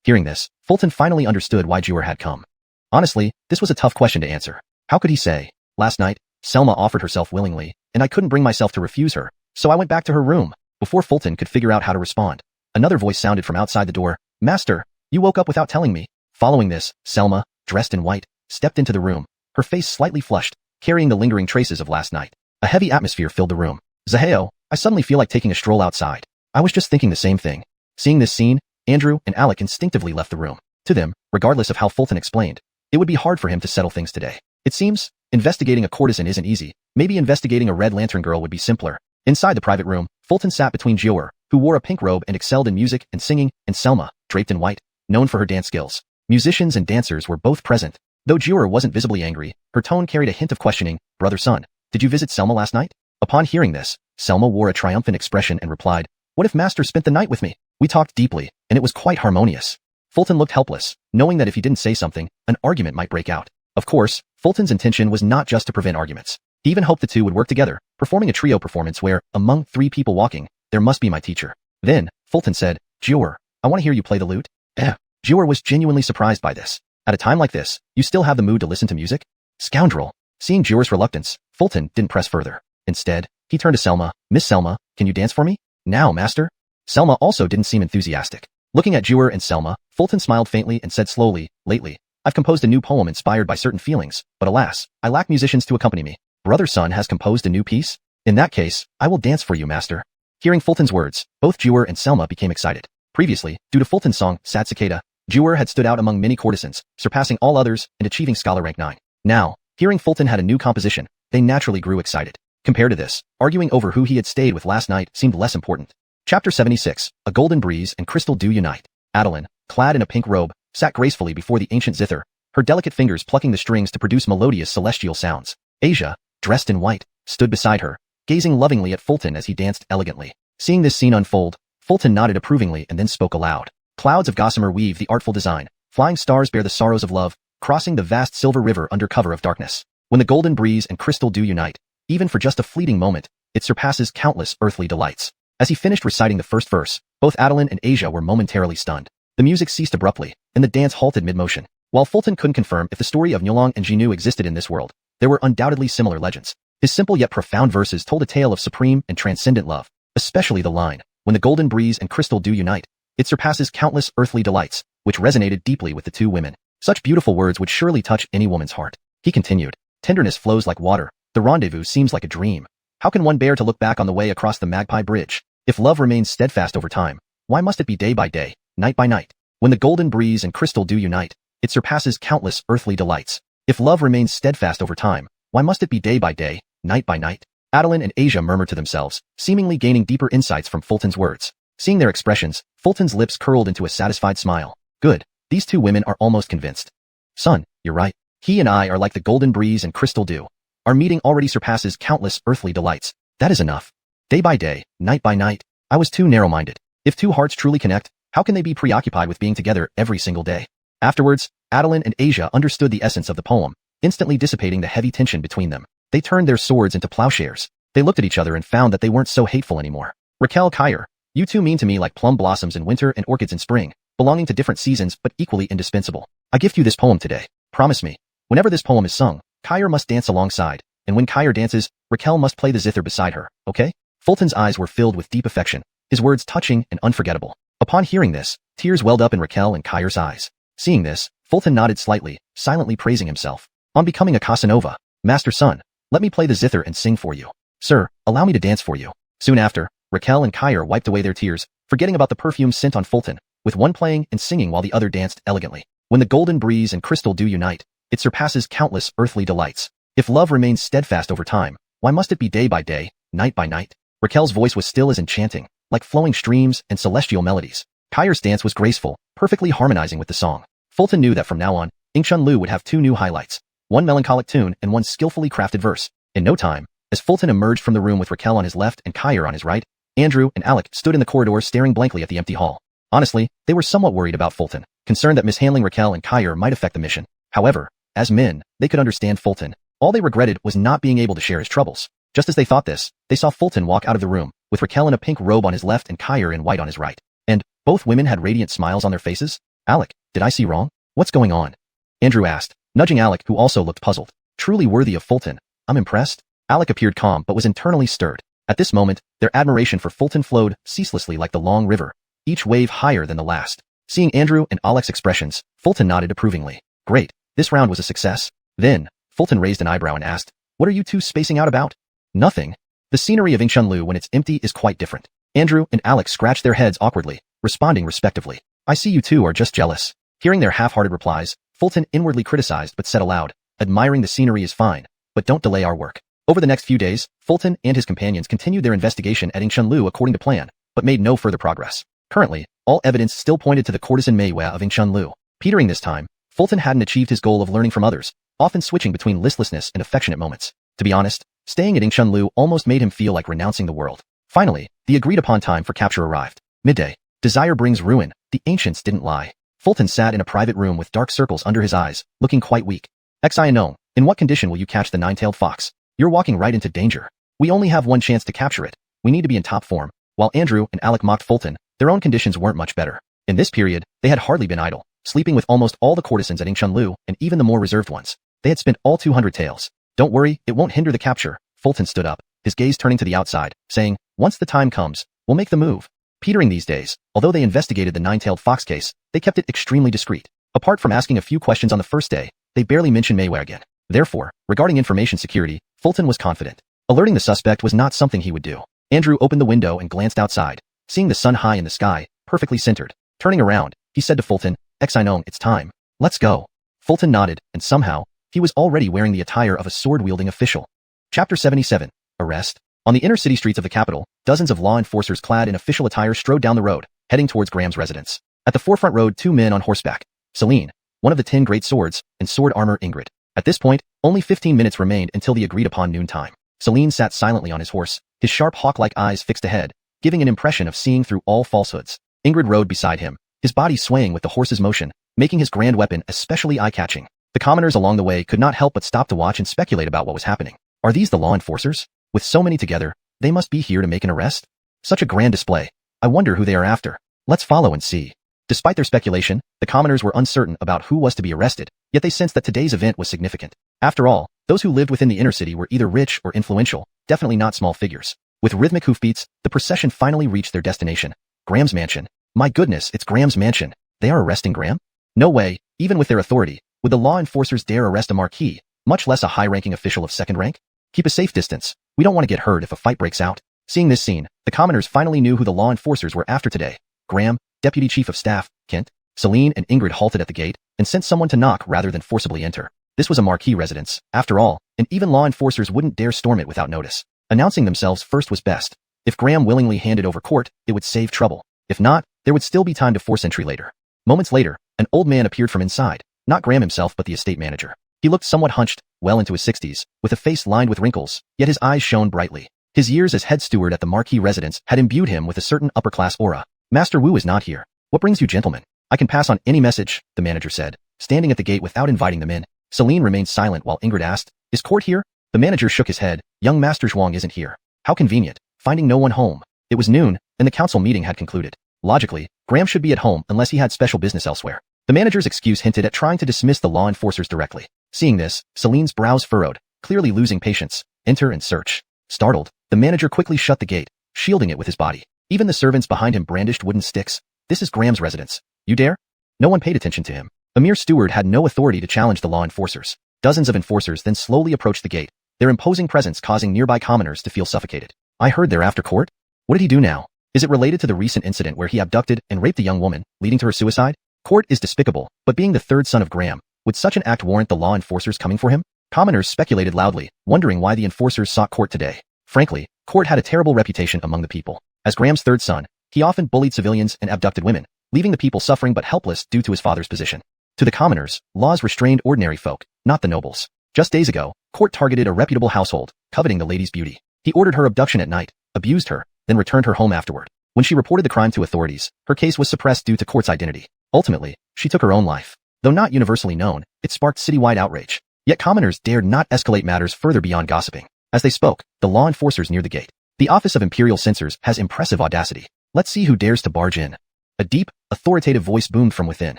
Hearing this, Fulton finally understood why Jian had come. Honestly, this was a tough question to answer. How could he say? Last night, Selma offered herself willingly, and I couldn't bring myself to refuse her, so I went back to her room. Before Fulton could figure out how to respond, another voice sounded from outside the door. Master, you woke up without telling me. Following this, Selma, dressed in white, stepped into the room, her face slightly flushed, carrying the lingering traces of last night. A heavy atmosphere filled the room. Zaheo, I suddenly feel like taking a stroll outside. I was just thinking the same thing. Seeing this scene, Andrew and Alec instinctively left the room. To them, regardless of how Fulton explained, it would be hard for him to settle things today. It seems, investigating a courtesan isn't easy. Maybe investigating a Red Lantern girl would be simpler. Inside the private room, Fulton sat between Jian, who wore a pink robe and excelled in music and singing, and Selma, draped in white, known for her dance skills. Musicians and dancers were both present. Though Jian wasn't visibly angry, her tone carried a hint of questioning. Brother son, did you visit Selma last night? Upon hearing this, Selma wore a triumphant expression and replied, what if Master spent the night with me? We talked deeply, and it was quite harmonious. Fulton looked helpless, knowing that if he didn't say something, an argument might break out. Of course, Fulton's intention was not just to prevent arguments. He even hoped the two would work together, performing a trio performance where, among 3 people walking, there must be my teacher. Then, Fulton said, Jian, I want to hear you play the lute. Jian was genuinely surprised by this. At a time like this, you still have the mood to listen to music? Scoundrel. Seeing Jian's reluctance, Fulton didn't press further. Instead, he turned to Selma. Miss Selma, can you dance for me? Now, master. Selma also didn't seem enthusiastic. Looking at Jian and Selma, Fulton smiled faintly and said slowly, lately, I've composed a new poem inspired by certain feelings, but alas, I lack musicians to accompany me. Brother son has composed a new piece? In that case, I will dance for you, master. Hearing Fulton's words, both Jian and Selma became excited. Previously, due to Fulton's song, Sad Cicada, Jian had stood out among many courtesans, surpassing all others and achieving scholar rank 9. Now, Hearing Fulton had a new composition, they naturally grew excited. Compared to this, arguing over who he had stayed with last night seemed less important. Chapter 76, A Golden Breeze and Crystal Dew Unite. Adeline, clad in a pink robe, sat gracefully before the ancient zither, her delicate fingers plucking the strings to produce melodious celestial sounds. Asia, dressed in white, stood beside her, gazing lovingly at Fulton as he danced elegantly. Seeing this scene unfold, Fulton nodded approvingly and then spoke aloud. Clouds of gossamer weave the artful design, flying stars bear the sorrows of love, crossing the vast silver river under cover of darkness. When the golden breeze and crystal dew unite, even for just a fleeting moment, it surpasses countless earthly delights. As he finished reciting the first verse, both Adeline and Asia were momentarily stunned. The music ceased abruptly, and the dance halted mid-motion. While Fulton couldn't confirm if the story of Nyolong and Jinnu existed in this world, there were undoubtedly similar legends. His simple yet profound verses told a tale of supreme and transcendent love, especially the line, "When the golden breeze and crystal dew unite, it surpasses countless earthly delights," which resonated deeply with the two women. Such beautiful words would surely touch any woman's heart. He continued, "Tenderness flows like water, the rendezvous seems like a dream. How can one bear to look back on the way across the Magpie Bridge? If love remains steadfast over time, why must it be day by day, night by night? When the golden breeze and crystal dew unite, it surpasses countless earthly delights. If love remains steadfast over time, why must it be day by day, night by night?" Adeline and Asia murmured to themselves, seemingly gaining deeper insights from Fulton's words. Seeing their expressions, Fulton's lips curled into a satisfied smile. Good, these two women are almost convinced. "Son, you're right. He and I are like the golden breeze and crystal dew. Our meeting already surpasses countless earthly delights. That is enough. Day by day, night by night. I was too narrow-minded. If two hearts truly connect, how can they be preoccupied with being together every single day?" Afterwards, Adeline and Asia understood the essence of the poem, instantly dissipating the heavy tension between them. They turned their swords into plowshares. They looked at each other and found that they weren't so hateful anymore. "Raquel, Kyre, you two mean to me like plum blossoms in winter and orchids in spring, belonging to different seasons but equally indispensable. I gift you this poem today. Promise me, whenever this poem is sung, Kyre must dance alongside, and when Kyre dances, Raquel must play the zither beside her, okay?" Fulton's eyes were filled with deep affection, his words touching and unforgettable. Upon hearing this, tears welled up in Raquel and Kyre's eyes. Seeing this, Fulton nodded slightly, silently praising himself. "On becoming a Casanova, Master Son, let me play the zither and sing for you. Sir, allow me to dance for you." Soon after, Raquel and Kyre wiped away their tears, forgetting about the perfume scent on Fulton, with one playing and singing while the other danced elegantly. When the golden breeze and crystal dew unite, it surpasses countless earthly delights. If love remains steadfast over time, why must it be day by day, night by night? Raquel's voice was still as enchanting, like flowing streams and celestial melodies. Kyre's dance was graceful, perfectly harmonizing with the song. Fulton knew that from now on, Ingsub Lu would have two new highlights, one melancholic tune and one skillfully crafted verse. In no time, as Fulton emerged from the room with Raquel on his left and Kyre on his right, Andrew and Alec stood in the corridor staring blankly at the empty hall. Honestly, they were somewhat worried about Fulton, concerned that mishandling Raquel and Kyre might affect the mission. However, as men, they could understand Fulton. All they regretted was not being able to share his troubles. Just as they thought this, they saw Fulton walk out of the room, with Raquel in a pink robe on his left and Kyre in white on his right. And both women had radiant smiles on their faces. "Alec, did I see wrong? What's going on?" Andrew asked, nudging Alec, who also looked puzzled. "Truly worthy of Fulton. I'm impressed." Alec appeared calm but was internally stirred. At this moment, their admiration for Fulton flowed ceaselessly like the long river, each wave higher than the last. Seeing Andrew and Alec's expressions, Fulton nodded approvingly. "Great, this round was a success." Then, Fulton raised an eyebrow and asked, "What are you two spacing out about?" "Nothing. The scenery of Ingsub Lu when it's empty is quite different." Andrew and Alec scratched their heads awkwardly, responding respectively. "I see you two are just jealous." Hearing their half-hearted replies, Fulton inwardly criticized but said aloud, "Admiring the scenery is fine, but don't delay our work." Over the next few days, Fulton and his companions continued their investigation at Ingsub Lu according to plan, but made no further progress. Currently, all evidence still pointed to the courtesan Meiwei of Ingsub Lu. Petering this time, Fulton hadn't achieved his goal of learning from others, often switching between listlessness and affectionate moments. To be honest, staying at Ingsub Lu almost made him feel like renouncing the world. Finally, the agreed-upon time for capture arrived. Midday. Desire brings ruin, the ancients didn't lie. Fulton sat in a private room with dark circles under his eyes, looking quite weak. "Xianong, in what condition will you catch the nine-tailed fox? You're walking right into danger. We only have one chance to capture it. We need to be in top form." While Andrew and Alec mocked Fulton, their own conditions weren't much better. In this period, they had hardly been idle, sleeping with almost all the courtesans at Ingsub Lu and even the more reserved ones. They had spent all 200 taels. "Don't worry, it won't hinder the capture." Fulton stood up, his gaze turning to the outside, saying, "Once the time comes, we'll make the move." Petering these days, although they investigated the nine-tailed fox case, they kept it extremely discreet. Apart from asking a few questions on the first day, they barely mentioned Meiwei again. Therefore, regarding information security, Fulton was confident. Alerting the suspect was not something he would do. Andrew opened the window and glanced outside, seeing the sun high in the sky, perfectly centered. Turning around, he said to Fulton, "Xianong, it's time. Let's go." Fulton nodded, and somehow, he was already wearing the attire of a sword-wielding official. Chapter 77. Arrest. On the inner city streets of the capital, dozens of law enforcers clad in official attire strode down the road, heading towards Graham's residence. At the forefront rode two men on horseback, Celine, one of the 10 great swords, and sword armor Ingrid. At this point, only 15 minutes remained until the agreed-upon noon time. Celine sat silently on his horse, his sharp hawk-like eyes fixed ahead, giving an impression of seeing through all falsehoods. Ingrid rode beside him, his body swaying with the horse's motion, making his grand weapon especially eye-catching. The commoners along the way could not help but stop to watch and speculate about what was happening. Are these the law enforcers? With so many together, they must be here to make an arrest? Such a grand display. I wonder who they are after. Let's follow and see. Despite their speculation, the commoners were uncertain about who was to be arrested, yet they sensed that today's event was significant. After all, those who lived within the inner city were either rich or influential, definitely not small figures. With rhythmic hoofbeats, the procession finally reached their destination. Graham's mansion. My goodness, it's Graham's mansion. They are arresting Graham? No way, even with their authority, would the law enforcers dare arrest a marquis, much less a high-ranking official of second rank? Keep a safe distance. We don't want to get hurt if a fight breaks out. Seeing this scene, the commoners finally knew who the law enforcers were after today. Graham, Deputy Chief of Staff, Kent. Celine and Ingrid halted at the gate and sent someone to knock rather than forcibly enter. This was a marquis residence, after all, and even law enforcers wouldn't dare storm it without notice. Announcing themselves first was best. If Graham willingly handed over court, it would save trouble. If not, there would still be time to force entry later. Moments later, an old man appeared from inside, not Graham himself but the estate manager. He looked somewhat hunched, well into his 60s, with a face lined with wrinkles, yet his eyes shone brightly. His years as head steward at the marquis residence had imbued him with a certain upper-class aura. Master Wu is not here. What brings you gentlemen? I can pass on any message, the manager said, standing at the gate without inviting them in. Celine remained silent while Ingrid asked, is court here? The manager shook his head. Young Master Zhuang isn't here. How convenient, finding no one home. It was noon, and the council meeting had concluded. Logically, Graham should be at home unless he had special business elsewhere. The manager's excuse hinted at trying to dismiss the law enforcers directly. Seeing this, Celine's brows furrowed, clearly losing patience. Enter and search. Startled, the manager quickly shut the gate, shielding it with his body. Even the servants behind him brandished wooden sticks. This is Graham's residence. You dare? No one paid attention to him. A mere steward had no authority to challenge the law enforcers. Dozens of enforcers then slowly approached the gate, their imposing presence causing nearby commoners to feel suffocated. I heard they're after court? What did he do now? Is it related to the recent incident where he abducted and raped a young woman, leading to her suicide? Court is despicable, but being the third son of Graham, would such an act warrant the law enforcers coming for him? Commoners speculated loudly, wondering why the enforcers sought court today. Frankly, court had a terrible reputation among the people. As Graham's third son, he often bullied civilians and abducted women, leaving the people suffering but helpless due to his father's position. To the commoners, laws restrained ordinary folk, not the nobles. Just days ago, court targeted a reputable household, coveting the lady's beauty. He ordered her abduction at night, abused her, then returned her home afterward. When she reported the crime to authorities, her case was suppressed due to court's identity. Ultimately, she took her own life. Though not universally known, it sparked citywide outrage. Yet commoners dared not escalate matters further beyond gossiping. As they spoke, the law enforcers near the gate. The Office of Imperial Censors has impressive audacity. Let's see who dares to barge in. A deep, authoritative voice boomed from within.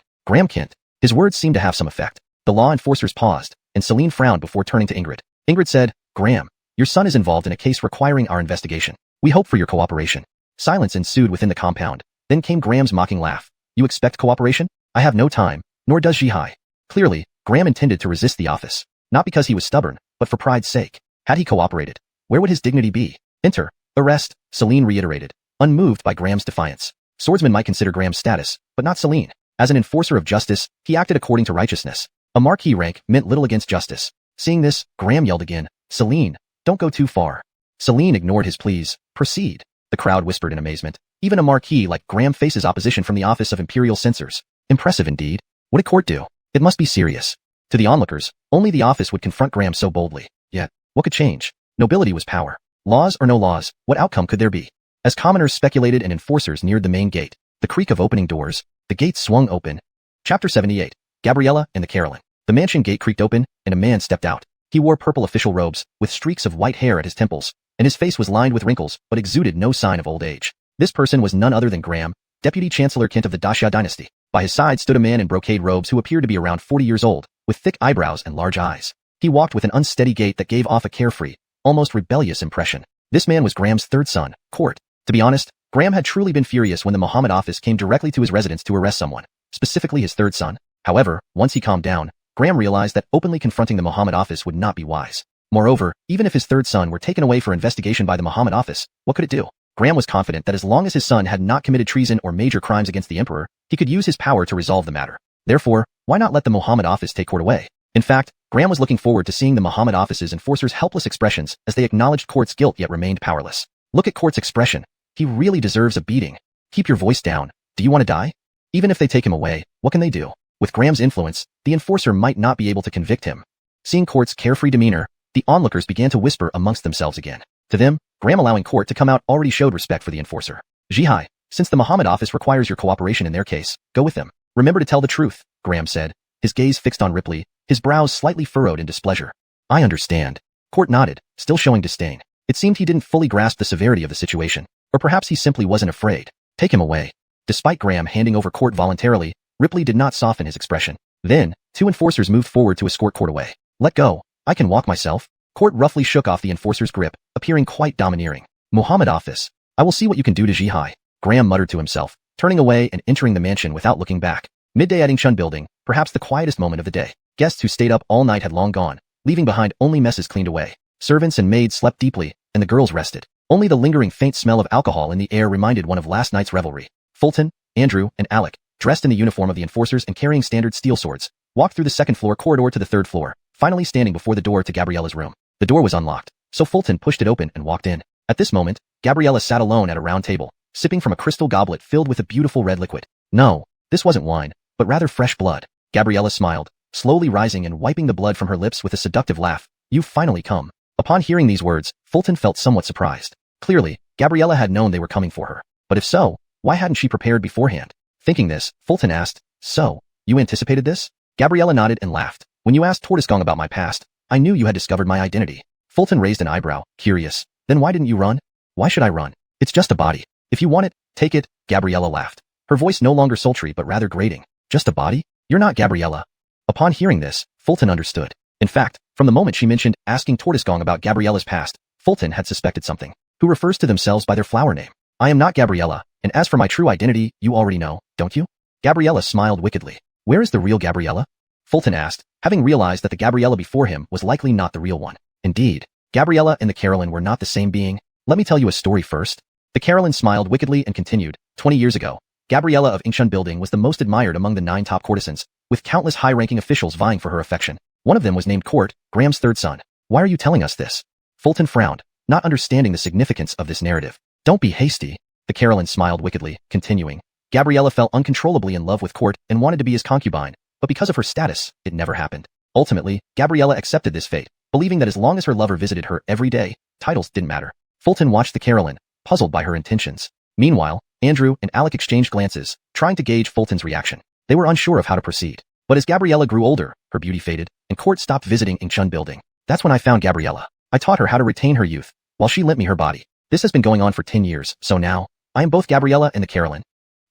Graham Kent. His words seemed to have some effect. The law enforcers paused, and Celine frowned before turning to Ingrid. Ingrid said, Graham, your son is involved in a case requiring our investigation. We hope for your cooperation. Silence ensued within the compound. Then came Graham's mocking laugh. You expect cooperation? I have no time, nor does Zhihai. Clearly, Graham intended to resist the office. Not because he was stubborn, but for pride's sake. Had he cooperated, where would his dignity be? Enter. Arrest, Celine reiterated, unmoved by Graham's defiance. Swordsmen might consider Graham's status, but not Celine. As an enforcer of justice, he acted according to righteousness. A marquis rank meant little against justice. Seeing this, Graham yelled again, Celine, don't go too far. Celine ignored his pleas. Proceed. The crowd whispered in amazement. Even a marquis like Graham faces opposition from the Office of Imperial Censors. Impressive indeed. What did court do? It must be serious. To the onlookers, only the office would confront Graham so boldly. Yet, what could change? Nobility was power. Laws or no laws, what outcome could there be? As commoners speculated and enforcers neared the main gate, the creak of opening doors, the gates swung open. Chapter 78. Gabriella and the Carolyn. The mansion gate creaked open, and a man stepped out. He wore purple official robes, with streaks of white hair at his temples, and his face was lined with wrinkles, but exuded no sign of old age. This person was none other than Graham, Deputy Chancellor Kent of the Daxia dynasty. By his side stood a man in brocade robes who appeared to be around 40 years old, with thick eyebrows and large eyes. He walked with an unsteady gait that gave off a carefree, almost rebellious impression. This man was Graham's third son, Court. To be honest, Graham had truly been furious when the Muhammad office came directly to his residence to arrest someone, specifically his third son. However, once he calmed down, Graham realized that openly confronting the Muhammad office would not be wise. Moreover, even if his third son were taken away for investigation by the Muhammad office, what could it do? Graham was confident that as long as his son had not committed treason or major crimes against the emperor, he could use his power to resolve the matter. Therefore, why not let the Muhammad office take court away? In fact, Graham was looking forward to seeing the Muhammad office's enforcers' helpless expressions as they acknowledged Court's guilt yet remained powerless. Look at Court's expression. He really deserves a beating. Keep your voice down. Do you want to die? Even if they take him away, what can they do? With Graham's influence, the enforcer might not be able to convict him. Seeing Court's carefree demeanor, the onlookers began to whisper amongst themselves again. To them, Graham allowing Court to come out already showed respect for the enforcer. Jihai, since the Muhammad office requires your cooperation in their case, go with them. Remember to tell the truth, Graham said, his gaze fixed on Ripley, his brows slightly furrowed in displeasure. I understand. Court nodded, still showing disdain. It seemed he didn't fully grasp the severity of the situation, or perhaps he simply wasn't afraid. Take him away. Despite Graham handing over Court voluntarily, Ripley did not soften his expression. Then, two enforcers moved forward to escort Court away. Let go. I can walk myself. Court roughly shook off the enforcer's grip, appearing quite domineering. Muhammad office. I will see what you can do to Jihai. Graham muttered to himself, turning away and entering the mansion without looking back. Midday at Ingshun building, perhaps the quietest moment of the day. Guests who stayed up all night had long gone, leaving behind only messes cleaned away. Servants and maids slept deeply, and the girls rested. Only the lingering faint smell of alcohol in the air reminded one of last night's revelry. Fulton, Andrew, and Alec, dressed in the uniform of the enforcers and carrying standard steel swords, walked through the second-floor corridor to the third floor, finally standing before the door to Gabriella's room. The door was unlocked, so Fulton pushed it open and walked in. At this moment, Gabriella sat alone at a round table, sipping from a crystal goblet filled with a beautiful red liquid. No, this wasn't wine, but rather fresh blood. Gabriella smiled, slowly rising and wiping the blood from her lips with a seductive laugh. You've finally come. Upon hearing these words, Fulton felt somewhat surprised. Clearly, Gabriella had known they were coming for her. But if so, why hadn't she prepared beforehand? Thinking this, Fulton asked, So, you anticipated this? Gabriella nodded and laughed. When you asked Tortoisegong about my past, I knew you had discovered my identity. Fulton raised an eyebrow, curious. Then why didn't you run? Why should I run? It's just a body. If you want it, take it, Gabriella laughed. Her voice no longer sultry but rather grating. Just a body? You're not Gabriella. Upon hearing this, Fulton understood. In fact, from the moment she mentioned asking Tortoisegong about Gabriella's past, Fulton had suspected something. Who refers to themselves by their flower name. I am not Gabriella, and as for my true identity, you already know, don't you? Gabriella smiled wickedly. Where is the real Gabriella? Fulton asked, having realized that the Gabriella before him was likely not the real one. Indeed, Gabriella and the Carolyn were not the same being. Let me tell you a story first. The Carolyn smiled wickedly and continued. 20 years ago, Gabriella of Ingshun building was the most admired among the 9 top courtesans, with countless high-ranking officials vying for her affection. One of them was named Court, Graham's third son. Why are you telling us this? Fulton frowned, not understanding the significance of this narrative. Don't be hasty. The Carolyn smiled wickedly, continuing. Gabriella fell uncontrollably in love with Court and wanted to be his concubine, but because of her status, it never happened. Ultimately, Gabriella accepted this fate, believing that as long as her lover visited her every day, titles didn't matter. Fulton watched the Carolyn, puzzled by her intentions. Meanwhile, Andrew and Alec exchanged glances, trying to gauge Fulton's reaction. They were unsure of how to proceed. But as Gabriella grew older, her beauty faded, and Court stopped visiting Ingshun building. That's when I found Gabriella. I taught her how to retain her youth, while she lent me her body. This has been going on for 10 years, so now, I am both Gabriella and the Carolyn.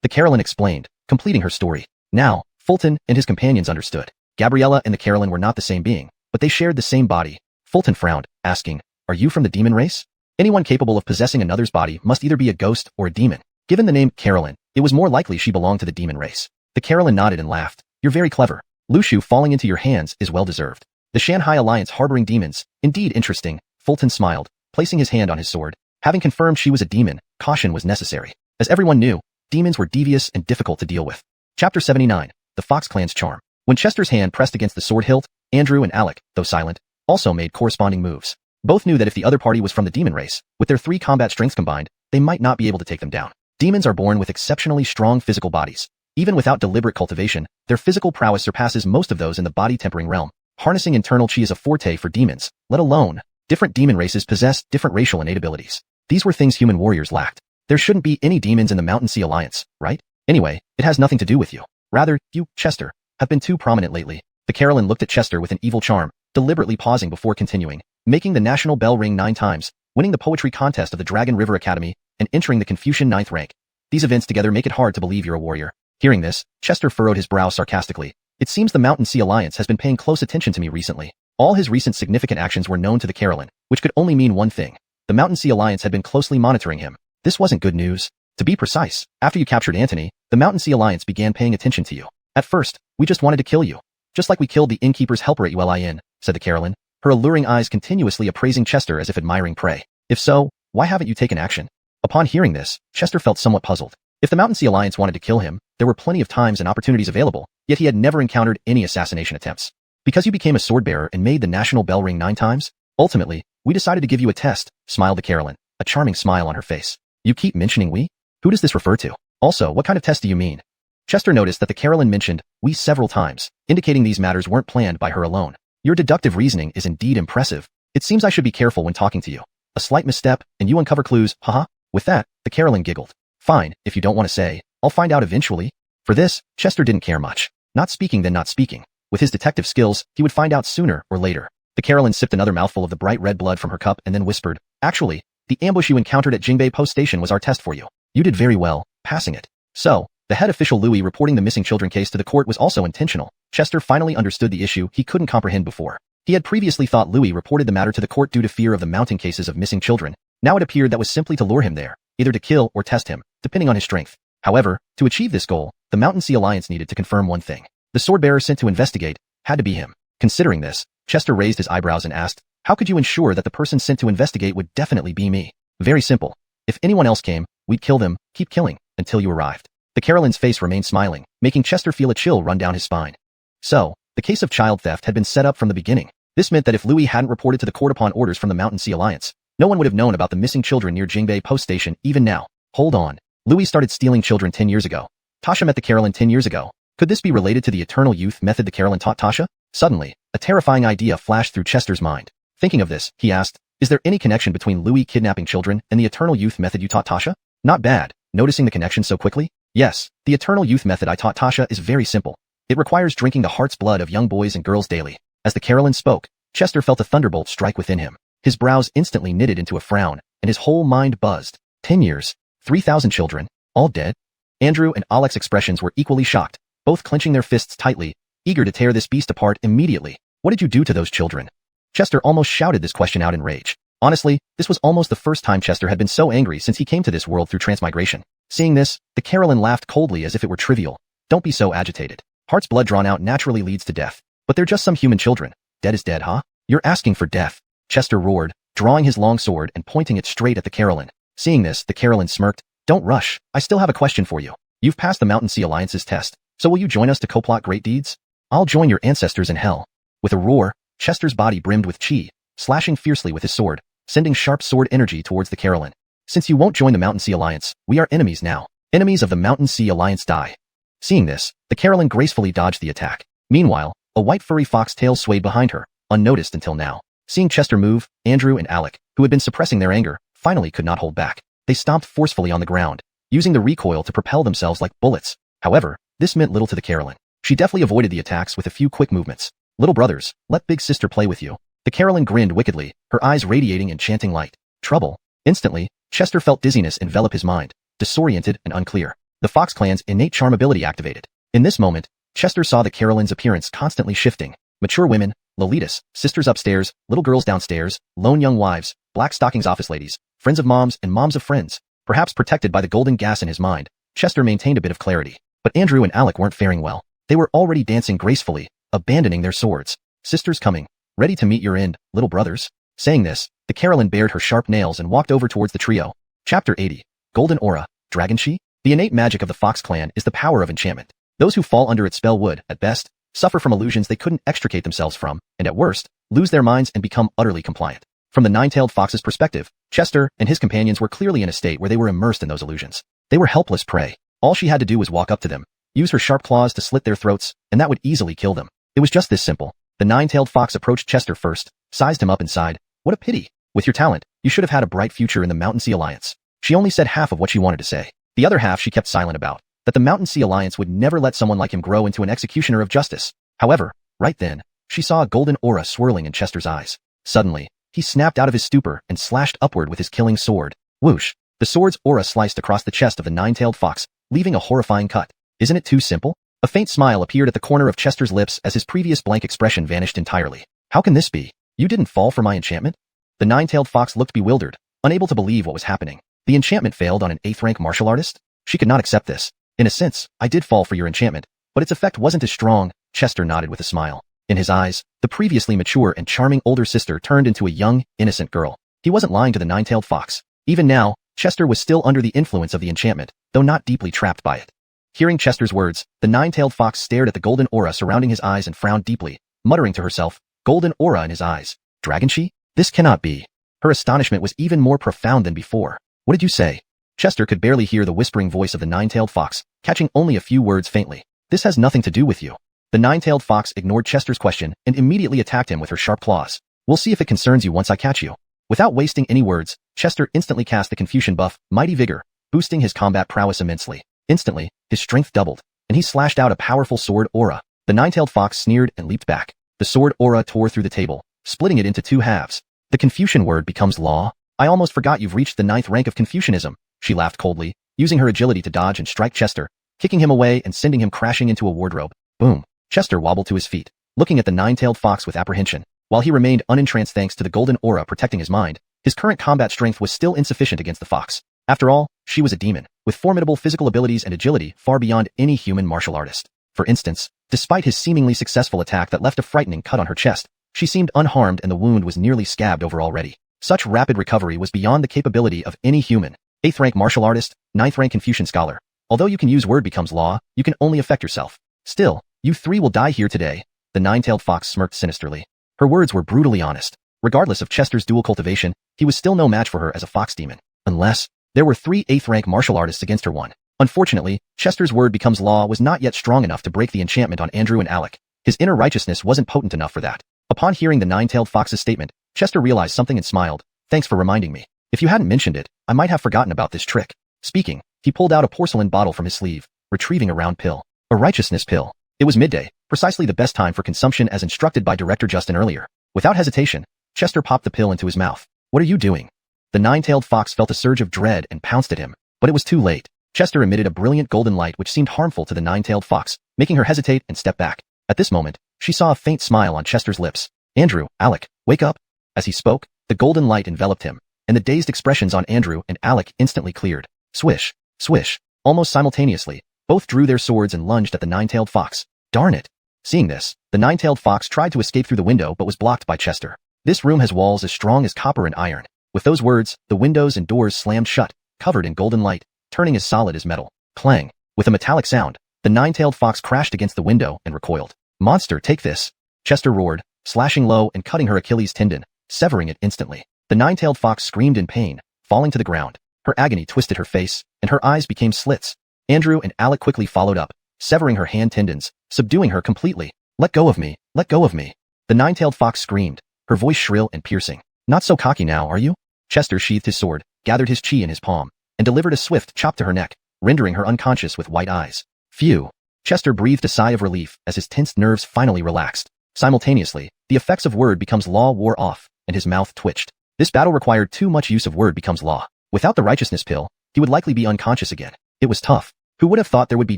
The Carolyn explained, completing her story. Now, Fulton and his companions understood. Gabriella and the Carolyn were not the same being, but they shared the same body. Fulton frowned, asking, Are you from the demon race? Anyone capable of possessing another's body must either be a ghost or a demon. Given the name Carolyn, it was more likely she belonged to the demon race. The Carolyn nodded and laughed. You're very clever. Lushu falling into your hands is well deserved. The Shanghai Alliance harboring demons, indeed interesting. Fulton smiled, placing his hand on his sword. Having confirmed she was a demon, caution was necessary. As everyone knew, demons were devious and difficult to deal with. Chapter 79, The Fox Clan's Charm. When Chester's hand pressed against the sword hilt, Andrew and Alec, though silent, also made corresponding moves. Both knew that if the other party was from the demon race, with their 3 combat strengths combined, they might not be able to take them down. Demons are born with exceptionally strong physical bodies. Even without deliberate cultivation, their physical prowess surpasses most of those in the body-tempering realm. Harnessing internal chi is a forte for demons, let alone. Different demon races possess different racial innate abilities. These were things human warriors lacked. There shouldn't be any demons in the Mountain Sea Alliance, right? Anyway, it has nothing to do with you. Rather, you, Chester, have been too prominent lately. The Carolyn looked at Chester with an evil charm, deliberately pausing before continuing, making the national bell ring 9 times, winning the poetry contest of the Dragon River Academy, and entering the Confucian 9th rank. These events together make it hard to believe you're a warrior. Hearing this, Chester furrowed his brow sarcastically. It seems the Mountain Sea Alliance has been paying close attention to me recently. All his recent significant actions were known to the Carolyn, which could only mean one thing. The Mountain Sea Alliance had been closely monitoring him. This wasn't good news. To be precise, after you captured Antony, the Mountain Sea Alliance began paying attention to you. At first, we just wanted to kill you. Just like we killed the innkeeper's helper at Ulin, said the Carolyn, her alluring eyes continuously appraising Chester as if admiring prey. If so, why haven't you taken action? Upon hearing this, Chester felt somewhat puzzled. If the Mountain Sea Alliance wanted to kill him, there were plenty of times and opportunities available, yet he had never encountered any assassination attempts. Because you became a sword-bearer and made the national bell ring 9 times? Ultimately, we decided to give you a test, smiled the Carolyn, a charming smile on her face. You keep mentioning we? Who does this refer to? Also, what kind of test do you mean? Chester noticed that the Carolyn mentioned we several times, indicating these matters weren't planned by her alone. Your deductive reasoning is indeed impressive. It seems I should be careful when talking to you. A slight misstep, and you uncover clues, haha. With that, the Carolyn giggled. Fine, if you don't want to say, I'll find out eventually. For this, Chester didn't care much. Not speaking then not speaking. With his detective skills, he would find out sooner or later. The Carolyn sipped another mouthful of the bright red blood from her cup and then whispered, actually, the ambush you encountered at Jingbei Post Station was our test for you. You did very well, passing it. So, the head official Louis reporting the missing children case to the court was also intentional. Chester finally understood the issue he couldn't comprehend before. He had previously thought Louis reported the matter to the court due to fear of the mounting cases of missing children. Now it appeared that was simply to lure him there, either to kill or test him, depending on his strength. However, to achieve this goal, the Mountain Sea Alliance needed to confirm one thing. The sword-bearer sent to investigate had to be him. Considering this, Chester raised his eyebrows and asked, how could you ensure that the person sent to investigate would definitely be me? Very simple. If anyone else came, we'd kill them, keep killing, until you arrived. The Carolyn's face remained smiling, making Chester feel a chill run down his spine. So, the case of child theft had been set up from the beginning. This meant that if Louis hadn't reported to the court upon orders from the Mountain Sea Alliance, no one would have known about the missing children near Jingbei Post Station even now. Hold on. Louis started stealing children 10 years ago. Tasha met the Carolyn 10 years ago. Could this be related to the eternal youth method the Carolyn taught Tasha? Suddenly, a terrifying idea flashed through Chester's mind. Thinking of this, he asked, is there any connection between Louis kidnapping children and the eternal youth method you taught Tasha? Not bad. Noticing the connection so quickly? Yes, the eternal youth method I taught Tasha is very simple. It requires drinking the heart's blood of young boys and girls daily. As the Carolyn spoke, Chester felt a thunderbolt strike within him. His brows instantly knitted into a frown, and his whole mind buzzed. 10 years, 3,000 children, all dead? Andrew and Alex's expressions were equally shocked, both clenching their fists tightly, eager to tear this beast apart immediately. What did you do to those children? Chester almost shouted this question out in rage. Honestly, this was almost the first time Chester had been so angry since he came to this world through transmigration. Seeing this, the Carolyn laughed coldly as if it were trivial. Don't be so agitated. Heart's blood drawn out naturally leads to death. But they're just some human children. Dead is dead, huh? You're asking for death. Chester roared, drawing his long sword and pointing it straight at the Carolyn. Seeing this, the Carolyn smirked. Don't rush. I still have a question for you. You've passed the Mountain Sea Alliance's test, so will you join us to co-plot great deeds? I'll join your ancestors in hell. With a roar, Chester's body brimmed with chi, slashing fiercely with his sword, sending sharp sword energy towards the Carolyn. Since you won't join the Mountain Sea Alliance, we are enemies now. Enemies of the Mountain Sea Alliance die. Seeing this, the Carolyn gracefully dodged the attack. Meanwhile, a white furry fox tail swayed behind her, unnoticed until now. Seeing Chester move, Andrew and Alec, who had been suppressing their anger, finally could not hold back. They stomped forcefully on the ground, using the recoil to propel themselves like bullets. However, this meant little to the Carolyn. She deftly avoided the attacks with a few quick movements. Little brothers, let big sister play with you. The Carolyn grinned wickedly, her eyes radiating enchanting light. Trouble. Instantly, Chester felt dizziness envelop his mind, disoriented and unclear. The Fox clan's innate charm ability activated. In this moment, Chester saw the Carolyn's appearance constantly shifting. Mature women, Lolitas, sisters upstairs, little girls downstairs, lone young wives, black stockings office ladies, friends of moms and moms of friends. Perhaps protected by the golden gas in his mind, Chester maintained a bit of clarity. But Andrew and Alec weren't faring well. They were already dancing gracefully, abandoning their swords. Sisters coming, ready to meet your end, little brothers. Saying this, the Carolyn bared her sharp nails and walked over towards the trio. Chapter 80. Golden Aura, Dragon Chi? The innate magic of the Fox clan is the power of enchantment. Those who fall under its spell would, at best, suffer from illusions they couldn't extricate themselves from, and at worst, lose their minds and become utterly compliant. From the nine-tailed fox's perspective, Chester and his companions were clearly in a state where they were immersed in those illusions. They were helpless prey. All she had to do was walk up to them, use her sharp claws to slit their throats, and that would easily kill them. It was just this simple. The nine-tailed fox approached Chester first, sized him up and sighed. What a pity. With your talent, you should have had a bright future in the Mountain Sea Alliance. She only said half of what she wanted to say. The other half she kept silent about, that the Mountain Sea Alliance would never let someone like him grow into an executioner of justice. However, right then, she saw a golden aura swirling in Chester's eyes. Suddenly, he snapped out of his stupor and slashed upward with his killing sword. Whoosh! The sword's aura sliced across the chest of the nine-tailed fox, leaving a horrifying cut. Isn't it too simple? A faint smile appeared at the corner of Chester's lips as his previous blank expression vanished entirely. How can this be? You didn't fall for my enchantment? The nine-tailed fox looked bewildered, unable to believe what was happening. The enchantment failed on an 8th-rank martial artist? She could not accept this. In a sense, I did fall for your enchantment, but its effect wasn't as strong. Chester nodded with a smile. In his eyes, the previously mature and charming older sister turned into a young, innocent girl. He wasn't lying to the nine-tailed fox. Even now, Chester was still under the influence of the enchantment, though not deeply trapped by it. Hearing Chester's words, the nine-tailed fox stared at the golden aura surrounding his eyes and frowned deeply, muttering to herself, golden aura in his eyes. Dragon Chi? This cannot be. Her astonishment was even more profound than before. What did you say? Chester could barely hear the whispering voice of the nine-tailed fox, catching only a few words faintly. This has nothing to do with you. The nine-tailed fox ignored Chester's question and immediately attacked him with her sharp claws. We'll see if it concerns you once I catch you. Without wasting any words, Chester instantly cast the Confucian buff, Mighty Vigor, boosting his combat prowess immensely. Instantly, his strength doubled, and he slashed out a powerful sword aura. The nine-tailed fox sneered and leaped back. The sword aura tore through the table, splitting it into two halves. The Confucian word becomes law. I almost forgot you've reached the 9th rank of Confucianism. She laughed coldly, using her agility to dodge and strike Chester, kicking him away and sending him crashing into a wardrobe. Boom. Chester wobbled to his feet, looking at the nine-tailed fox with apprehension. While he remained unentranced thanks to the golden aura protecting his mind, his current combat strength was still insufficient against the fox. After all, she was a demon, with formidable physical abilities and agility far beyond any human martial artist. For instance, despite his seemingly successful attack that left a frightening cut on her chest, she seemed unharmed and the wound was nearly scabbed over already. Such rapid recovery was beyond the capability of any human. 8th rank martial artist, 9th rank Confucian scholar. Although you can use word becomes law, you can only affect yourself. Still, you three will die here today. The nine-tailed fox smirked sinisterly. Her words were brutally honest. Regardless of Chester's dual cultivation, he was still no match for her as a fox demon. Unless, there were 3 8th rank martial artists against her one. Unfortunately, Chester's word becomes law was not yet strong enough to break the enchantment on Andrew and Alec. His inner righteousness wasn't potent enough for that. Upon hearing the nine-tailed fox's statement, Chester realized something and smiled. Thanks for reminding me. If you hadn't mentioned it, I might have forgotten about this trick. Speaking, he pulled out a porcelain bottle from his sleeve, retrieving a round pill. A righteousness pill. It was midday, precisely the best time for consumption as instructed by Director Justin earlier. Without hesitation, Chester popped the pill into his mouth. What are you doing? The nine-tailed fox felt a surge of dread and pounced at him, but it was too late. Chester emitted a brilliant golden light which seemed harmful to the nine-tailed fox, making her hesitate and step back. At this moment, she saw a faint smile on Chester's lips. Andrew, Alec, wake up. As he spoke, the golden light enveloped him, and the dazed expressions on Andrew and Alec instantly cleared. Swish, swish. Almost simultaneously, both drew their swords and lunged at the nine-tailed fox. Darn it. Seeing this, the nine-tailed fox tried to escape through the window but was blocked by Chester. This room has walls as strong as copper and iron. With those words, the windows and doors slammed shut, covered in golden light, turning as solid as metal. Clang. With a metallic sound, the nine-tailed fox crashed against the window and recoiled. Monster, take this. Chester roared, slashing low and cutting her Achilles tendon, severing it instantly. The nine-tailed fox screamed in pain, falling to the ground. Her agony twisted her face, and her eyes became slits. Andrew and Alec quickly followed up, severing her hand tendons, subduing her completely. Let go of me, let go of me. The nine-tailed fox screamed, her voice shrill and piercing. Not so cocky now, are you? Chester sheathed his sword, gathered his chi in his palm, and delivered a swift chop to her neck, rendering her unconscious with white eyes. Phew. Chester breathed a sigh of relief as his tensed nerves finally relaxed. Simultaneously, the effects of word becomes law wore off, and his mouth twitched. This battle required too much use of word becomes law. Without the righteousness pill, he would likely be unconscious again. It was tough. Who would have thought there would be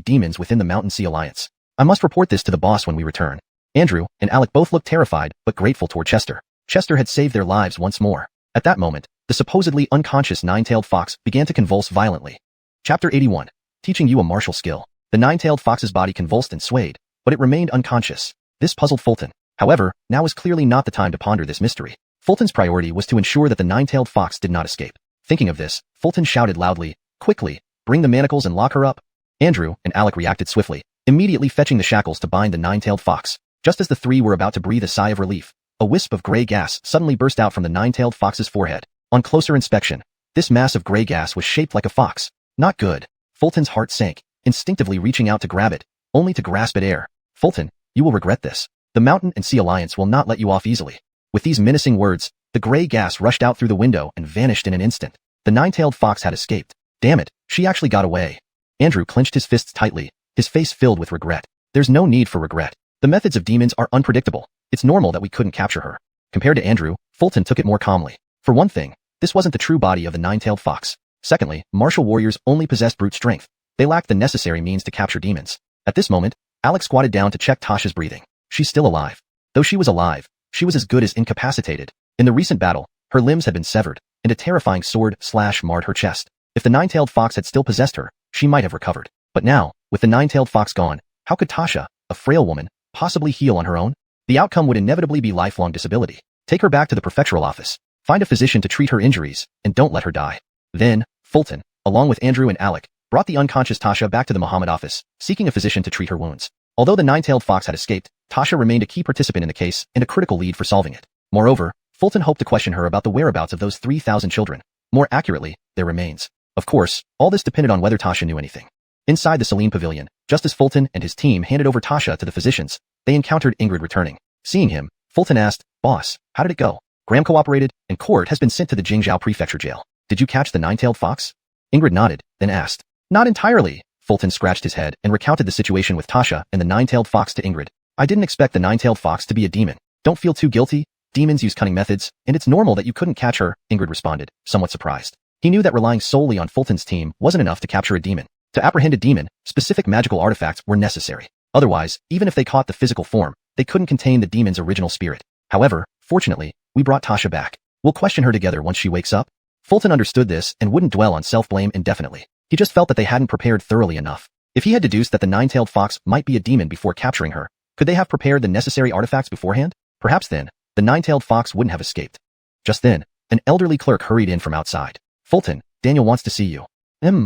demons within the Mountain Sea Alliance? I must report this to the boss when we return. Andrew and Alec both looked terrified but grateful toward Chester. Chester had saved their lives once more. At that moment, the supposedly unconscious nine-tailed fox began to convulse violently. Chapter 81. Teaching you a martial skill. The nine-tailed fox's body convulsed and swayed, but it remained unconscious. This puzzled Fulton. However, now was clearly not the time to ponder this mystery. Fulton's priority was to ensure that the nine-tailed fox did not escape. Thinking of this, Fulton shouted loudly, quickly, bring the manacles and lock her up. Andrew and Alec reacted swiftly, immediately fetching the shackles to bind the nine-tailed fox. Just as the three were about to breathe a sigh of relief, a wisp of gray gas suddenly burst out from the nine-tailed fox's forehead. On closer inspection, this mass of gray gas was shaped like a fox. Not good. Fulton's heart sank, instinctively reaching out to grab it, only to grasp at air. Fulton, you will regret this. The Mountain and Sea Alliance will not let you off easily. With these menacing words, the gray gas rushed out through the window and vanished in an instant. The nine-tailed fox had escaped. Damn it, she actually got away. Andrew clenched his fists tightly, his face filled with regret. There's no need for regret. The methods of demons are unpredictable. It's normal that we couldn't capture her. Compared to Andrew, Fulton took it more calmly. For one thing, this wasn't the true body of the nine-tailed fox. Secondly, martial warriors only possessed brute strength. They lacked the necessary means to capture demons. At this moment, Alex squatted down to check Tasha's breathing. She's still alive. Though she was alive, she was as good as incapacitated. In the recent battle, her limbs had been severed, and a terrifying sword slash marred her chest. If the nine-tailed fox had still possessed her, she might have recovered. But now, with the nine-tailed fox gone, how could Tasha, a frail woman, possibly heal on her own? The outcome would inevitably be lifelong disability. Take her back to the prefectural office. Find a physician to treat her injuries, and don't let her die. Then, Fulton, along with Andrew and Alec, brought the unconscious Tasha back to the Muhammad office, seeking a physician to treat her wounds. Although the nine-tailed fox had escaped, Tasha remained a key participant in the case and a critical lead for solving it. Moreover, Fulton hoped to question her about the whereabouts of those 3,000 children. More accurately, their remains. Of course, all this depended on whether Tasha knew anything. Inside the Celine pavilion, just as Fulton and his team handed over Tasha to the physicians, they encountered Ingrid returning. Seeing him, Fulton asked, "Boss, how did it go?" "Graham cooperated, and Court has been sent to the Jingzhou Prefecture jail. Did you catch the nine-tailed fox?" Ingrid nodded, then asked. "Not entirely." Fulton scratched his head and recounted the situation with Tasha and the nine-tailed fox to Ingrid. "I didn't expect the nine-tailed fox to be a demon. Don't feel too guilty. Demons use cunning methods, and it's normal that you couldn't catch her," Ingrid responded, somewhat surprised. He knew that relying solely on Fulton's team wasn't enough to capture a demon. To apprehend a demon, specific magical artifacts were necessary. Otherwise, even if they caught the physical form, they couldn't contain the demon's original spirit. However, fortunately, we brought Tasha back. We'll question her together once she wakes up. Fulton understood this and wouldn't dwell on self-blame indefinitely. He just felt that they hadn't prepared thoroughly enough. If he had deduced that the nine-tailed fox might be a demon before capturing her, could they have prepared the necessary artifacts beforehand? Perhaps then, the nine-tailed fox wouldn't have escaped. Just then, an elderly clerk hurried in from outside. "Fulton, Daniel wants to see you."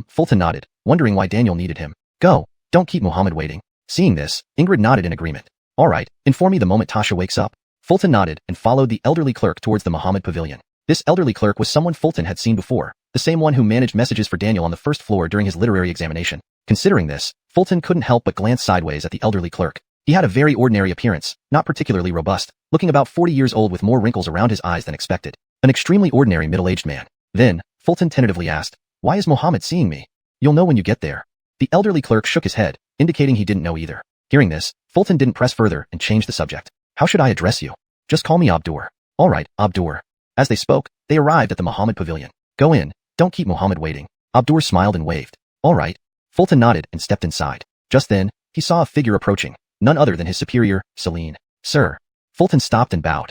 Fulton nodded, wondering why Daniel needed him. "Go, don't keep Mohammed waiting." Seeing this, Ingrid nodded in agreement. "All right, inform me the moment Tasha wakes up." Fulton nodded and followed the elderly clerk towards the Mohammed pavilion. This elderly clerk was someone Fulton had seen before, the same one who managed messages for Daniel on the first floor during his literary examination. Considering this, Fulton couldn't help but glance sideways at the elderly clerk. He had a very ordinary appearance, not particularly robust, looking about 40 years old with more wrinkles around his eyes than expected. An extremely ordinary middle-aged man. Then, Fulton tentatively asked, "Why is Mohammed seeing me?" "You'll know when you get there." The elderly clerk shook his head, indicating he didn't know either. Hearing this, Fulton didn't press further and changed the subject. "How should I address you?" "Just call me Abdur." "All right, Abdur." As they spoke, they arrived at the Mohammed pavilion. "Go in, don't keep Mohammed waiting." Abdur smiled and waved. "All right." Fulton nodded and stepped inside. Just then, he saw a figure approaching, none other than his superior, Celine. "Sir." Fulton stopped and bowed.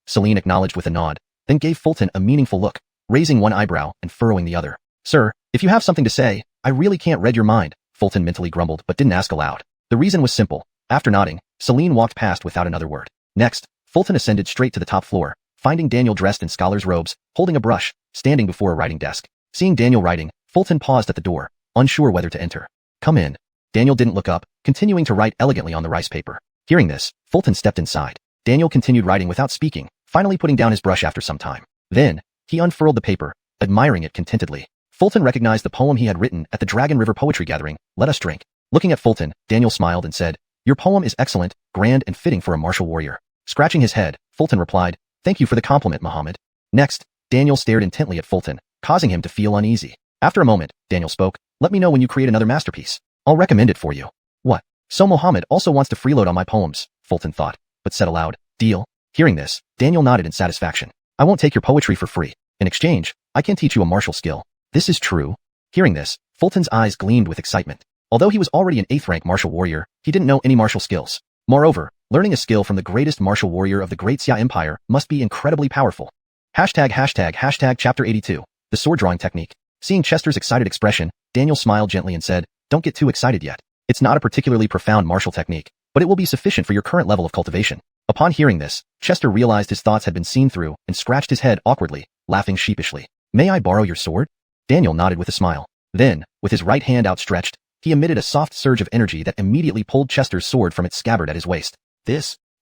Celine acknowledged with a nod, then gave Fulton a meaningful look, raising one eyebrow and furrowing the other. "Sir, if you have something to say, I really can't read your mind," Fulton mentally grumbled but didn't ask aloud. The reason was simple. After nodding, Celine walked past without another word. Next, Fulton ascended straight to the top floor, finding Daniel dressed in scholar's robes, holding a brush, standing before a writing desk. Seeing Daniel writing, Fulton paused at the door, unsure whether to enter. "Come in." Daniel didn't look up, continuing to write elegantly on the rice paper. Hearing this, Fulton stepped inside. Daniel continued writing without speaking, finally putting down his brush after some time. Then, he unfurled the paper, admiring it contentedly. Fulton recognized the poem he had written at the Dragon River Poetry Gathering, "Let Us Drink." Looking at Fulton, Daniel smiled and said, "Your poem is excellent, grand and fitting for a martial warrior." Scratching his head, Fulton replied, "Thank you for the compliment, Mohammed." Next, Daniel stared intently at Fulton, causing him to feel uneasy. After a moment, Daniel spoke, "Let me know when you create another masterpiece. I'll recommend it for you." "What? So Mohammed also wants to freeload on my poems," Fulton thought, but said aloud, "Deal." Hearing this, Daniel nodded in satisfaction. "I won't take your poetry for free. In exchange, I can teach you a martial skill." "This is true." Hearing this, Fulton's eyes gleamed with excitement. Although he was already an 8th rank martial warrior, he didn't know any martial skills. Moreover, learning a skill from the greatest martial warrior of the Great Xia Empire must be incredibly powerful. Chapter 82. The sword drawing technique. Seeing Chester's excited expression, Daniel smiled gently and said, "Don't get too excited yet. It's not a particularly profound martial technique, but it will be sufficient for your current level of cultivation." Upon hearing this, Chester realized his thoughts had been seen through and scratched his head awkwardly, laughing sheepishly. "May I borrow your sword?" Daniel nodded with a smile. Then, with his right hand outstretched, he emitted a soft surge of energy that immediately pulled Chester's sword from its scabbard at his waist.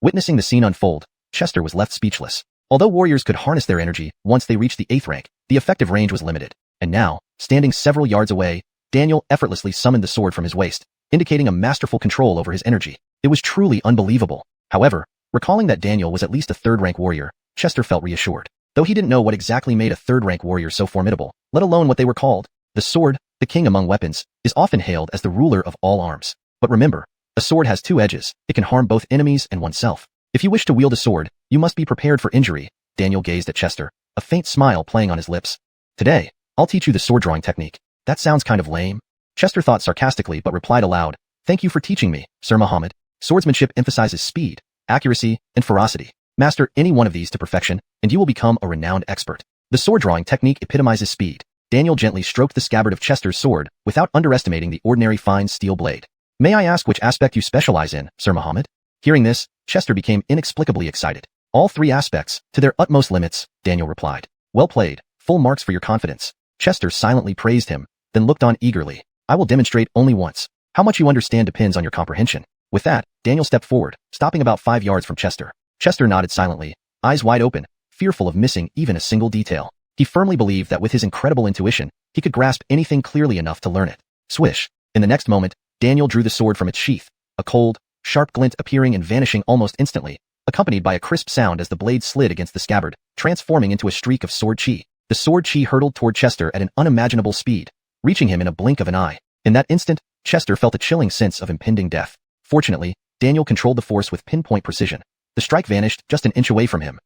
Witnessing the scene unfold, Chester was left speechless. Although warriors could harness their energy once they reached the 8th rank, the effective range was limited. And now, standing several yards away, Daniel effortlessly summoned the sword from his waist, indicating a masterful control over his energy. It was truly unbelievable. However, recalling that Daniel was at least a 3rd rank warrior, Chester felt reassured. Though he didn't know what exactly made a 3rd rank warrior so formidable, let alone what they were called. The sword, the king among weapons, is often hailed as the ruler of all arms. But remember, a sword has 2 edges. It can harm both enemies and oneself. If you wish to wield a sword, you must be prepared for injury. Daniel gazed at Chester, a faint smile playing on his lips. "Today, I'll teach you the sword drawing technique." "That sounds kind of lame." Chester thought sarcastically but replied aloud, "Thank you for teaching me, Sir Mohammed. Swordsmanship emphasizes speed, accuracy, and ferocity. Master any one of these to perfection, and you will become a renowned expert." The sword drawing technique epitomizes speed. Daniel gently stroked the scabbard of Chester's sword without underestimating the ordinary fine steel blade. "May I ask which aspect you specialize in, Sir Mohammed?" Hearing this, Chester became inexplicably excited. "All 3 aspects, to their utmost limits," Daniel replied. "Well played, full marks for your confidence." Chester silently praised him, then looked on eagerly. "I will demonstrate only once. How much you understand depends on your comprehension." With that, Daniel stepped forward, stopping about 5 yards from Chester. Chester nodded silently, eyes wide open, fearful of missing even a single detail. He firmly believed that with his incredible intuition, he could grasp anything clearly enough to learn it. Swish. In the next moment, Daniel drew the sword from its sheath, a cold, sharp glint appearing and vanishing almost instantly, accompanied by a crisp sound as the blade slid against the scabbard, transforming into a streak of sword chi. The sword chi hurtled toward Chester at an unimaginable speed, reaching him in a blink of an eye. In that instant, Chester felt a chilling sense of impending death. Fortunately, Daniel controlled the force with pinpoint precision. The strike vanished just an inch away from him.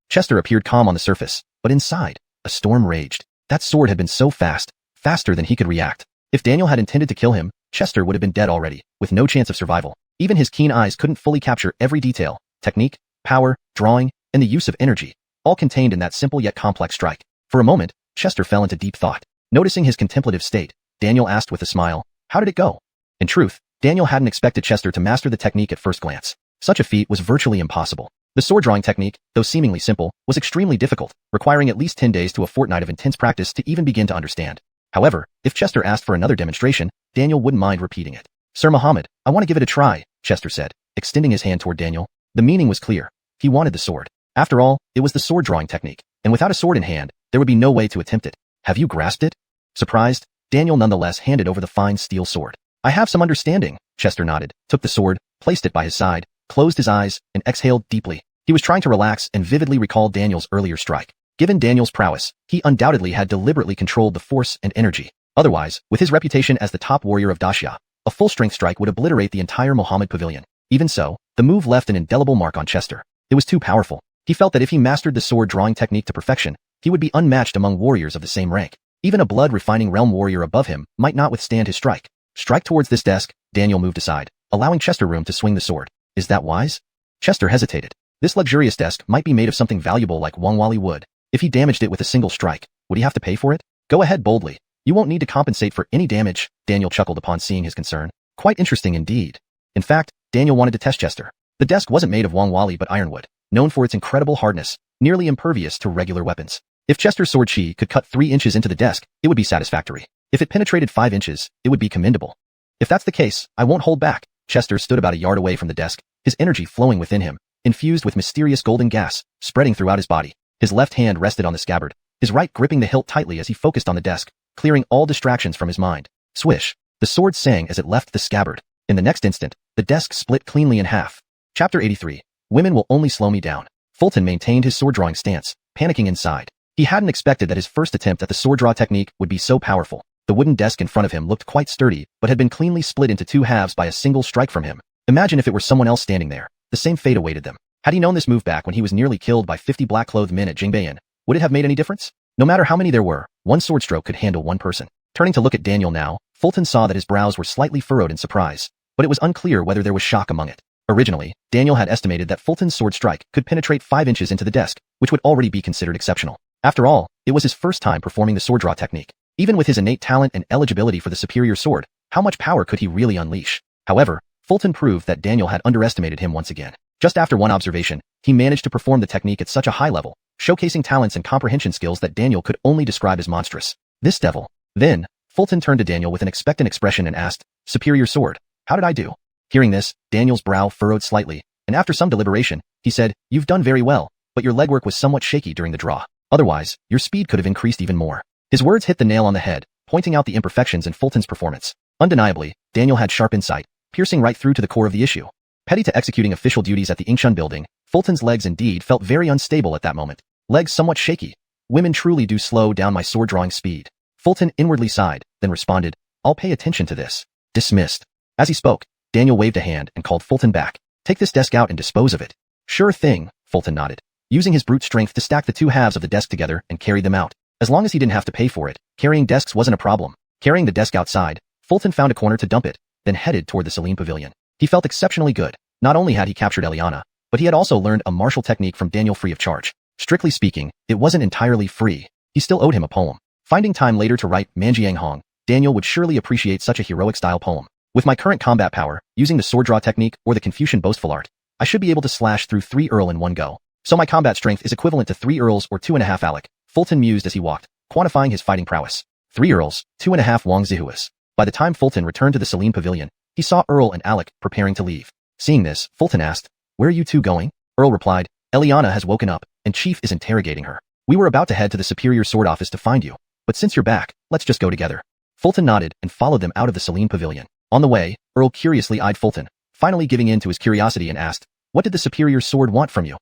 Chester appeared calm on the surface, but inside, a storm raged. That sword had been so fast, faster than he could react. If Daniel had intended to kill him, Chester would have been dead already, with no chance of survival. Even his keen eyes couldn't fully capture every detail, technique, power, drawing, and the use of energy, all contained in that simple yet complex strike. For a moment, Chester fell into deep thought. Noticing his contemplative state, Daniel asked with a smile, "How did it go?" In truth, Daniel hadn't expected Chester to master the technique at first glance. Such a feat was virtually impossible. The sword drawing technique, though seemingly simple, was extremely difficult, requiring at least 10 days to a fortnight of intense practice to even begin to understand. However, if Chester asked for another demonstration, Daniel wouldn't mind repeating it. "Sir Muhammad, I want to give it a try," Chester said, extending his hand toward Daniel. The meaning was clear. He wanted the sword. After all, it was the sword drawing technique, and without a sword in hand, there would be no way to attempt it. "Have you grasped it?" Surprised, Daniel nonetheless handed over the fine steel sword. "I have some understanding," Chester nodded, took the sword, placed it by his side, closed his eyes, and exhaled deeply. He was trying to relax and vividly recall Daniel's earlier strike. Given Daniel's prowess, he undoubtedly had deliberately controlled the force and energy. Otherwise, with his reputation as the top warrior of Dacia, a full-strength strike would obliterate the entire Mohammed Pavilion. Even so, the move left an indelible mark on Chester. It was too powerful. He felt that if he mastered the sword drawing technique to perfection, he would be unmatched among warriors of the same rank. Even a blood-refining realm warrior above him might not withstand his strike. Strike towards this desk, Daniel moved aside, allowing Chester room to swing the sword. Is that wise? Chester hesitated. This luxurious desk might be made of something valuable like Wangwali wood. If he damaged it with a single strike, would he have to pay for it? Go ahead boldly. You won't need to compensate for any damage, Daniel chuckled upon seeing his concern. Quite interesting indeed. In fact, Daniel wanted to test Chester. The desk wasn't made of Wangwali but ironwood, known for its incredible hardness, nearly impervious to regular weapons. If Chester's sword chi could cut 3 inches into the desk, it would be satisfactory. If it penetrated 5 inches, it would be commendable. If that's the case, I won't hold back. Chester stood about a yard away from the desk, his energy flowing within him, infused with mysterious golden gas, spreading throughout his body. His left hand rested on the scabbard, his right gripping the hilt tightly as he focused on the desk, clearing all distractions from his mind. Swish! The sword sang as it left the scabbard. In the next instant, the desk split cleanly in half. Chapter 83. Women will only slow me down. Fulton maintained his sword drawing stance, panicking inside. He hadn't expected that his first attempt at the sword draw technique would be so powerful. The wooden desk in front of him looked quite sturdy, but had been cleanly split into 2 halves by a single strike from him. Imagine if it were someone else standing there. The same fate awaited them. Had he known this move back when he was nearly killed by 50 black-clothed men at Jingbayan, would it have made any difference? No matter how many there were, one sword stroke could handle one person. Turning to look at Daniel now, Fulton saw that his brows were slightly furrowed in surprise, but it was unclear whether there was shock among it. Originally, Daniel had estimated that Fulton's sword strike could penetrate 5 inches into the desk, which would already be considered exceptional. After all, it was his first time performing the sword draw technique. Even with his innate talent and eligibility for the superior sword, how much power could he really unleash? However, Fulton proved that Daniel had underestimated him once again. Just after one observation, he managed to perform the technique at such a high level, showcasing talents and comprehension skills that Daniel could only describe as monstrous. This devil. Then, Fulton turned to Daniel with an expectant expression and asked, "Superior sword, how did I do?" Hearing this, Daniel's brow furrowed slightly, and after some deliberation, he said, "You've done very well, but your legwork was somewhat shaky during the draw. Otherwise, your speed could have increased even more." His words hit the nail on the head, pointing out the imperfections in Fulton's performance. Undeniably, Daniel had sharp insight, piercing right through to the core of the issue. Petty to executing official duties at the Ingshun building, Fulton's legs indeed felt very unstable at that moment. Legs somewhat shaky. Women truly do slow down my sword drawing speed. Fulton inwardly sighed, then responded, "I'll pay attention to this." Dismissed. As he spoke, Daniel waved a hand and called Fulton back. "Take this desk out and dispose of it." "Sure thing," Fulton nodded, using his brute strength to stack the 2 halves of the desk together and carry them out. As long as he didn't have to pay for it, carrying desks wasn't a problem. Carrying the desk outside, Fulton found a corner to dump it, then headed toward the Salim Pavilion. He felt exceptionally good. Not only had he captured Eliana, but he had also learned a martial technique from Daniel free of charge. Strictly speaking, it wasn't entirely free. He still owed him a poem. Finding time later to write Manjiang Hong, Daniel would surely appreciate such a heroic-style poem. With my current combat power, using the sword draw technique or the Confucian boastful art, I should be able to slash through 3 Earl in one go. So my combat strength is equivalent to 3 Earls or 2.5 Alec, Fulton mused as he walked, quantifying his fighting prowess. 3 Earls, 2.5 Wang Zihuas. By the time Fulton returned to the Salim Pavilion, he saw Earl and Alec preparing to leave. Seeing this, Fulton asked, "Where are you two going?" Earl replied, "Eliana has woken up, and Chief is interrogating her. We were about to head to the Superior Sword Office to find you, but since you're back, let's just go together." Fulton nodded and followed them out of the Celine Pavilion. On the way, Earl curiously eyed Fulton, finally giving in to his curiosity and asked, "What did the Superior Sword want from you?"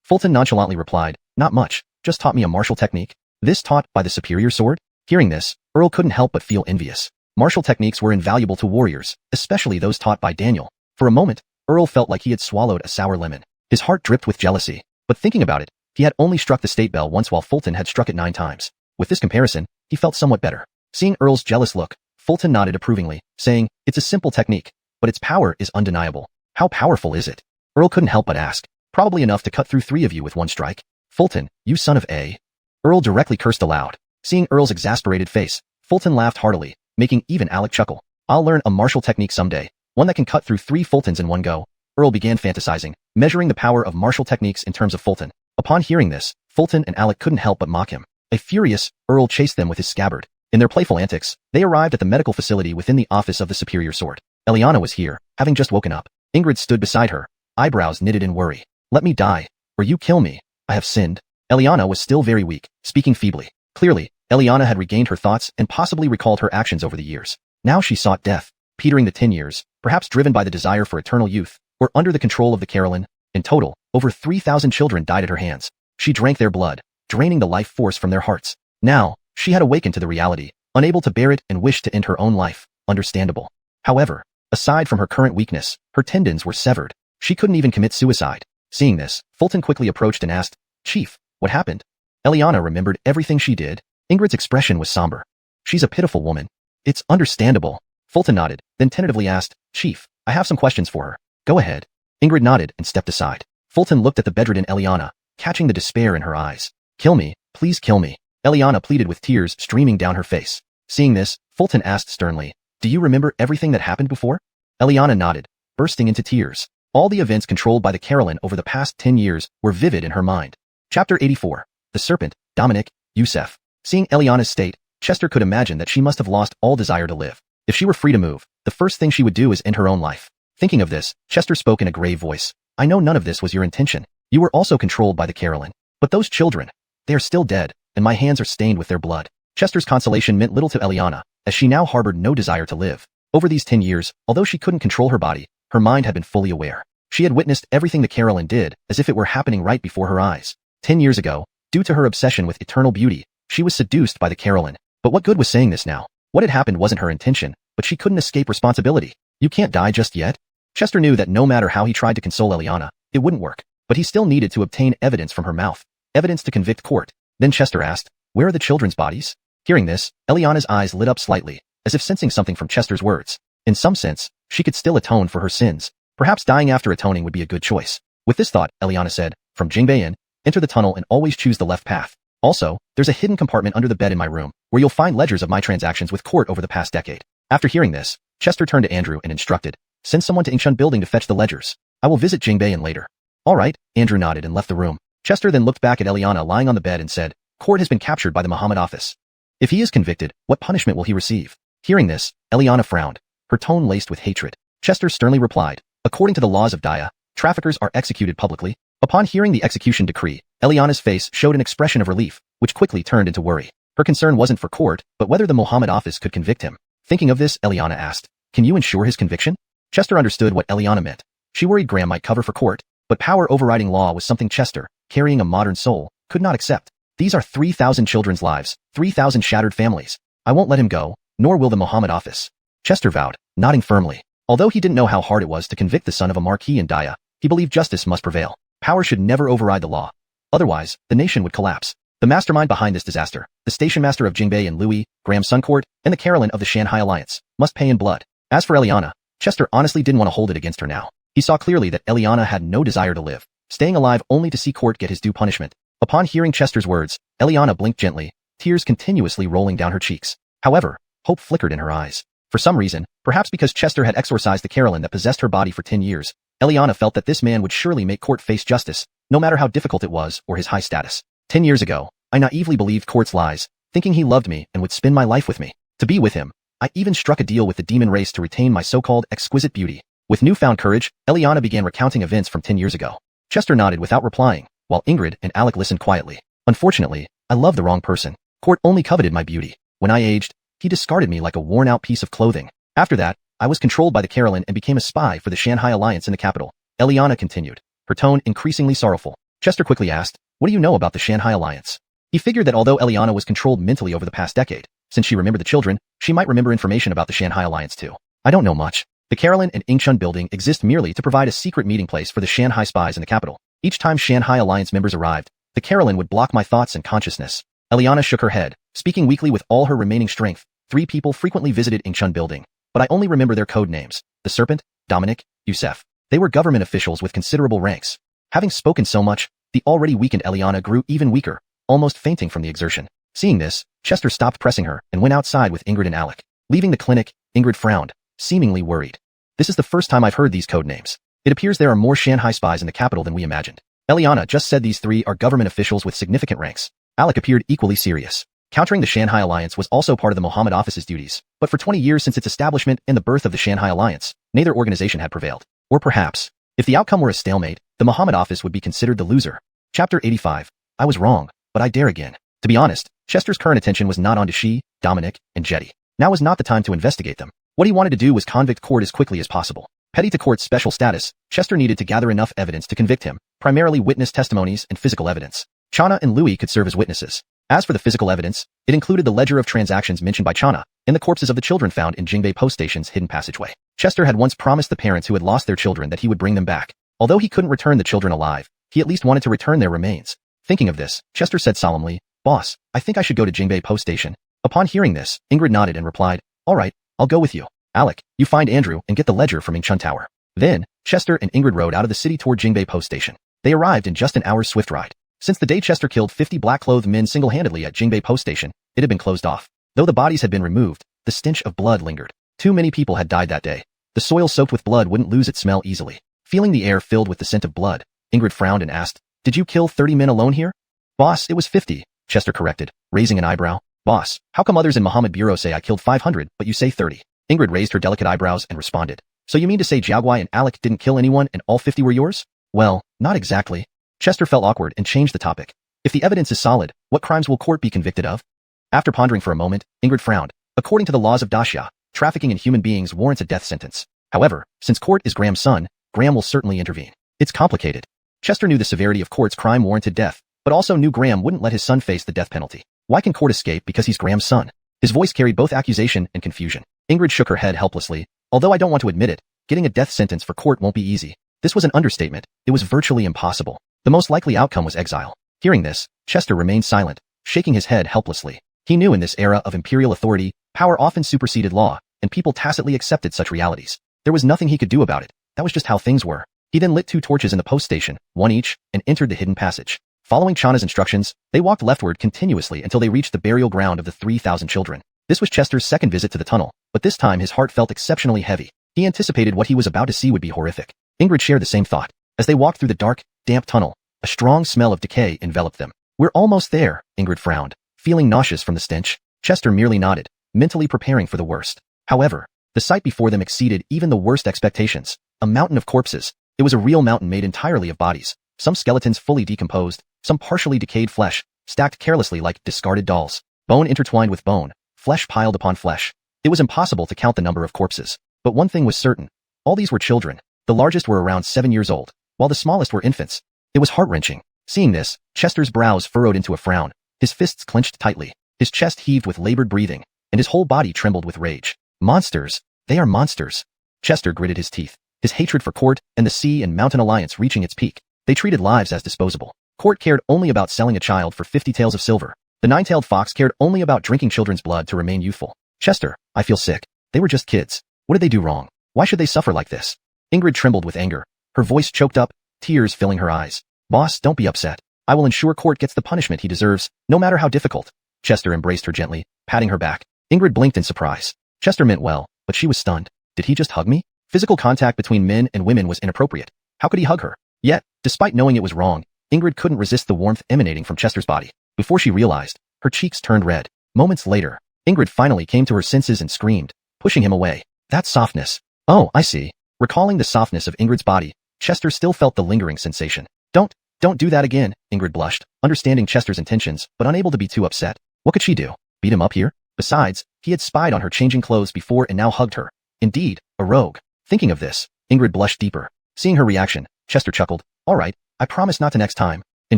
Fulton nonchalantly replied, "Not much, just taught me a martial technique." This taught by the Superior Sword? Hearing this, Earl couldn't help but feel envious. Martial techniques were invaluable to warriors, especially those taught by Daniel. For a moment, Earl felt like he had swallowed a sour lemon. His heart dripped with jealousy, but thinking about it, he had only struck the state bell once while Fulton had struck it 9 times. With this comparison, he felt somewhat better. Seeing Earl's jealous look, Fulton nodded approvingly, saying, "It's a simple technique, but its power is undeniable." "How powerful is it?" Earl couldn't help but ask. "Probably enough to cut through 3 of you with one strike." "Fulton, you son of a..." Earl directly cursed aloud. Seeing Earl's exasperated face, Fulton laughed heartily, making even Alec chuckle. "I'll learn a martial technique someday, one that can cut through 3 Fultons in one go." Earl began fantasizing, measuring the power of martial techniques in terms of Fulton. Upon hearing this, Fulton and Alec couldn't help but mock him. A furious, Earl chased them with his scabbard. In their playful antics, they arrived at the medical facility within the office of the Superior Sword. Eliana was here, having just woken up. Ingrid stood beside her, eyebrows knitted in worry. "Let me die, or you kill me. I have sinned." Eliana was still very weak, speaking feebly. Clearly, Eliana had regained her thoughts and possibly recalled her actions over the years. Now she sought death, petering the 10 years, perhaps driven by the desire for eternal youth, or under the control of the Carolyn. In total, over 3,000 children died at her hands. She drank their blood, draining the life force from their hearts. Now, she had awakened to the reality, unable to bear it and wished to end her own life. Understandable. However, aside from her current weakness, her tendons were severed. She couldn't even commit suicide. Seeing this, Fulton quickly approached and asked, "Chief, what happened?" Eliana remembered everything she did. Ingrid's expression was somber. "She's a pitiful woman." "It's understandable." Fulton nodded, then tentatively asked, "Chief, I have some questions for her." "Go ahead." Ingrid nodded and stepped aside. Fulton looked at the bedridden Eliana, catching the despair in her eyes. "Kill me, please kill me." Eliana pleaded with tears streaming down her face. Seeing this, Fulton asked sternly, "Do you remember everything that happened before?" Eliana nodded, bursting into tears. All the events controlled by the Carolyn over the past 10 years were vivid in her mind. Chapter 84. The Serpent, Dominic, Youssef. Seeing Eliana's state, Chester could imagine that she must have lost all desire to live. If she were free to move, the first thing she would do is end her own life. Thinking of this, Chester spoke in a grave voice. "I know none of this was your intention. You were also controlled by the Carolyn. But those children, they are still dead, and my hands are stained with their blood." Chester's consolation meant little to Eliana, as she now harbored no desire to live. Over these 10 years, although she couldn't control her body, her mind had been fully aware. She had witnessed everything the Carolyn did as if it were happening right before her eyes. 10 years ago, due to her obsession with eternal beauty, she was seduced by the Carolyn. But what good was saying this now? What had happened wasn't her intention, but she couldn't escape responsibility. "You can't die just yet?" Chester knew that no matter how he tried to console Eliana, it wouldn't work. But he still needed to obtain evidence from her mouth. Evidence to convict court. Then Chester asked, "Where are the children's bodies?" Hearing this, Eliana's eyes lit up slightly, as if sensing something from Chester's words. In some sense, she could still atone for her sins. Perhaps dying after atoning would be a good choice. With this thought, Eliana said, "From Jingbei Inn, enter the tunnel and always choose the left path. Also, there's a hidden compartment under the bed in my room, where you'll find ledgers of my transactions with court over the past decade." After hearing this, Chester turned to Andrew and instructed, "Send someone to Ingshun building to fetch the ledgers. I will visit Jingbei Inn later." "All right," Andrew nodded and left the room. Chester then looked back at Eliana lying on the bed and said, "Court has been captured by the Muhammad office. If he is convicted, what punishment will he receive?" Hearing this, Eliana frowned, her tone laced with hatred. Chester sternly replied, "According to the laws of Daya, traffickers are executed publicly." Upon hearing the execution decree, Eliana's face showed an expression of relief, which quickly turned into worry. Her concern wasn't for court, but whether the Muhammad office could convict him. Thinking of this, Eliana asked, "Can you ensure his conviction?" Chester understood what Eliana meant. She worried Graham might cover for court, but power overriding law was something Chester, carrying a modern soul, could not accept. "These are 3,000 children's lives, 3,000 shattered families. I won't let him go, nor will the Muhammad office." Chester vowed, nodding firmly. Although he didn't know how hard it was to convict the son of a marquis in Daya, he believed justice must prevail. Power should never override the law. Otherwise, the nation would collapse. The mastermind behind this disaster, the station master of Jingbei and Louis, Graham Suncourt, and the Carolyn of the Shanghai Alliance, must pay in blood. As for Eliana, Chester honestly didn't want to hold it against her now. He saw clearly that Eliana had no desire to live, staying alive only to see Court get his due punishment. Upon hearing Chester's words, Eliana blinked gently, tears continuously rolling down her cheeks. However, hope flickered in her eyes. For some reason, perhaps because Chester had exorcised the Carolyn that possessed her body for 10 years, Eliana felt that this man would surely make Court face justice, no matter how difficult it was or his high status. 10 years ago, I naively believed Court's lies, thinking he loved me and would spend my life with me. To be with him, I even struck a deal with the demon race to retain my so-called exquisite beauty. With newfound courage, Eliana began recounting events from 10 years ago. Chester nodded without replying, while Ingrid and Alec listened quietly. Unfortunately, I loved the wrong person. Court only coveted my beauty. When I aged, he discarded me like a worn-out piece of clothing. After that, I was controlled by the Carolyn and became a spy for the Shanghai Alliance in the capital. Eliana continued, her tone increasingly sorrowful. Chester quickly asked, what do you know about the Shanghai Alliance? He figured that although Eliana was controlled mentally over the past decade, since she remembered the children, she might remember information about the Shanghai Alliance too. I don't know much. The Carolyn and Ingchun building exist merely to provide a secret meeting place for the Shanghai spies in the capital. Each time Shanghai Alliance members arrived, the Carolyn would block my thoughts and consciousness. Eliana shook her head, speaking weakly with all her remaining strength. 3 people frequently visited Ingchun building, but I only remember their code names. The Serpent, Dominic, Yusef. They were government officials with considerable ranks. Having spoken so much, the already weakened Eliana grew even weaker, almost fainting from the exertion. Seeing this, Chester stopped pressing her and went outside with Ingrid and Alec. Leaving the clinic, Ingrid frowned, seemingly worried. This is the first time I've heard these code names. It appears there are more Shanghai spies in the capital than we imagined. Eliana just said these 3 are government officials with significant ranks. Alec appeared equally serious. Countering the Shanghai Alliance was also part of the Mohammed office's duties, but for 20 years since its establishment and the birth of the Shanghai Alliance, neither organization had prevailed. Or perhaps, if the outcome were a stalemate, the Mohammed office would be considered the loser. Chapter 85. I was wrong, but I dare again. To be honest, Chester's current attention was not on Dashi, Dominic, and Jetty. Now was not the time to investigate them. What he wanted to do was convict Court as quickly as possible. Petty to Court's special status, Chester needed to gather enough evidence to convict him, primarily witness testimonies and physical evidence. Chana and Louis could serve as witnesses. As for the physical evidence, it included the ledger of transactions mentioned by Chana and the corpses of the children found in Jingbei Post Station's hidden passageway. Chester had once promised the parents who had lost their children that he would bring them back. Although he couldn't return the children alive, he at least wanted to return their remains. Thinking of this, Chester said solemnly, Boss, I think I should go to Jingbei Post Station. Upon hearing this, Ingrid nodded and replied, all right, I'll go with you. Alec, you find Andrew and get the ledger from Ingchun Tower. Then, Chester and Ingrid rode out of the city toward Jingbei Post Station. They arrived in just an hour's swift ride. Since the day Chester killed 50 black-clothed men single-handedly at Jingbei Post Station, it had been closed off. Though the bodies had been removed, the stench of blood lingered. Too many people had died that day. The soil soaked with blood wouldn't lose its smell easily. Feeling the air filled with the scent of blood, Ingrid frowned and asked, did you kill 30 men alone here? Boss, it was 50, Chester corrected, raising an eyebrow. Boss, how come others in Mohammed Bureau say I killed 500, but you say 30? Ingrid raised her delicate eyebrows and responded. So you mean to say Jiaguai and Alec didn't kill anyone and all 50 were yours? Well, not exactly. Chester felt awkward and changed the topic. If the evidence is solid, what crimes will Court be convicted of? After pondering for a moment, Ingrid frowned. According to the laws of Daxia, trafficking in human beings warrants a death sentence. However, since Court is Graham's son, Graham will certainly intervene. It's complicated. Chester knew the severity of Court's crime warranted death, but also knew Graham wouldn't let his son face the death penalty. Why can Court escape because he's Graham's son? His voice carried both accusation and confusion. Ingrid shook her head helplessly. Although I don't want to admit it, getting a death sentence for Court won't be easy. This was an understatement. It was virtually impossible. The most likely outcome was exile. Hearing this, Chester remained silent, shaking his head helplessly. He knew in this era of imperial authority, power often superseded law, and people tacitly accepted such realities. There was nothing he could do about it. That was just how things were. He then lit 2 torches in the post station, one each, and entered the hidden passage. Following Chana's instructions, they walked leftward continuously until they reached the burial ground of the 3,000 children. This was Chester's second visit to the tunnel, but this time his heart felt exceptionally heavy. He anticipated what he was about to see would be horrific. Ingrid shared the same thought. As they walked through the dark, damp tunnel, a strong smell of decay enveloped them. We're almost there, Ingrid frowned, feeling nauseous from the stench. Chester merely nodded, mentally preparing for the worst. However, the sight before them exceeded even the worst expectations. A mountain of corpses. It was a real mountain made entirely of bodies, some skeletons fully decomposed, some partially decayed flesh, stacked carelessly like discarded dolls. Bone intertwined with bone, flesh piled upon flesh. It was impossible to count the number of corpses. But one thing was certain. All these were children. The largest were around 7 years old, while the smallest were infants. It was heart-wrenching. Seeing this, Chester's brows furrowed into a frown. His fists clenched tightly. His chest heaved with labored breathing, and his whole body trembled with rage. Monsters. They are monsters. Chester gritted his teeth. His hatred for Court and the Sea and Mountain Alliance reaching its peak. They treated lives as disposable. Court cared only about selling a child for 50 taels of silver. The 9-tailed fox cared only about drinking children's blood to remain youthful. Chester, I feel sick. They were just kids. What did they do wrong? Why should they suffer like this? Ingrid trembled with anger. Her voice choked up, tears filling her eyes. Boss, don't be upset. I will ensure Court gets the punishment he deserves, no matter how difficult. Chester embraced her gently, patting her back. Ingrid blinked in surprise. Chester meant well, but she was stunned. Did he just hug me? Physical contact between men and women was inappropriate. How could he hug her? Yet, despite knowing it was wrong, Ingrid couldn't resist the warmth emanating from Chester's body. Before she realized, her cheeks turned red. Moments later, Ingrid finally came to her senses and screamed, pushing him away. That softness. Oh, I see. Recalling the softness of Ingrid's body, Chester still felt the lingering sensation. Don't do that again, Ingrid blushed, understanding Chester's intentions, but unable to be too upset. What could she do? Beat him up here? Besides, he had spied on her changing clothes before and now hugged her. Indeed, a rogue. Thinking of this, Ingrid blushed deeper. Seeing her reaction, Chester chuckled. All right, I promise not to next time. In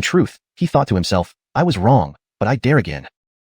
truth, he thought to himself, I was wrong, but I dare again.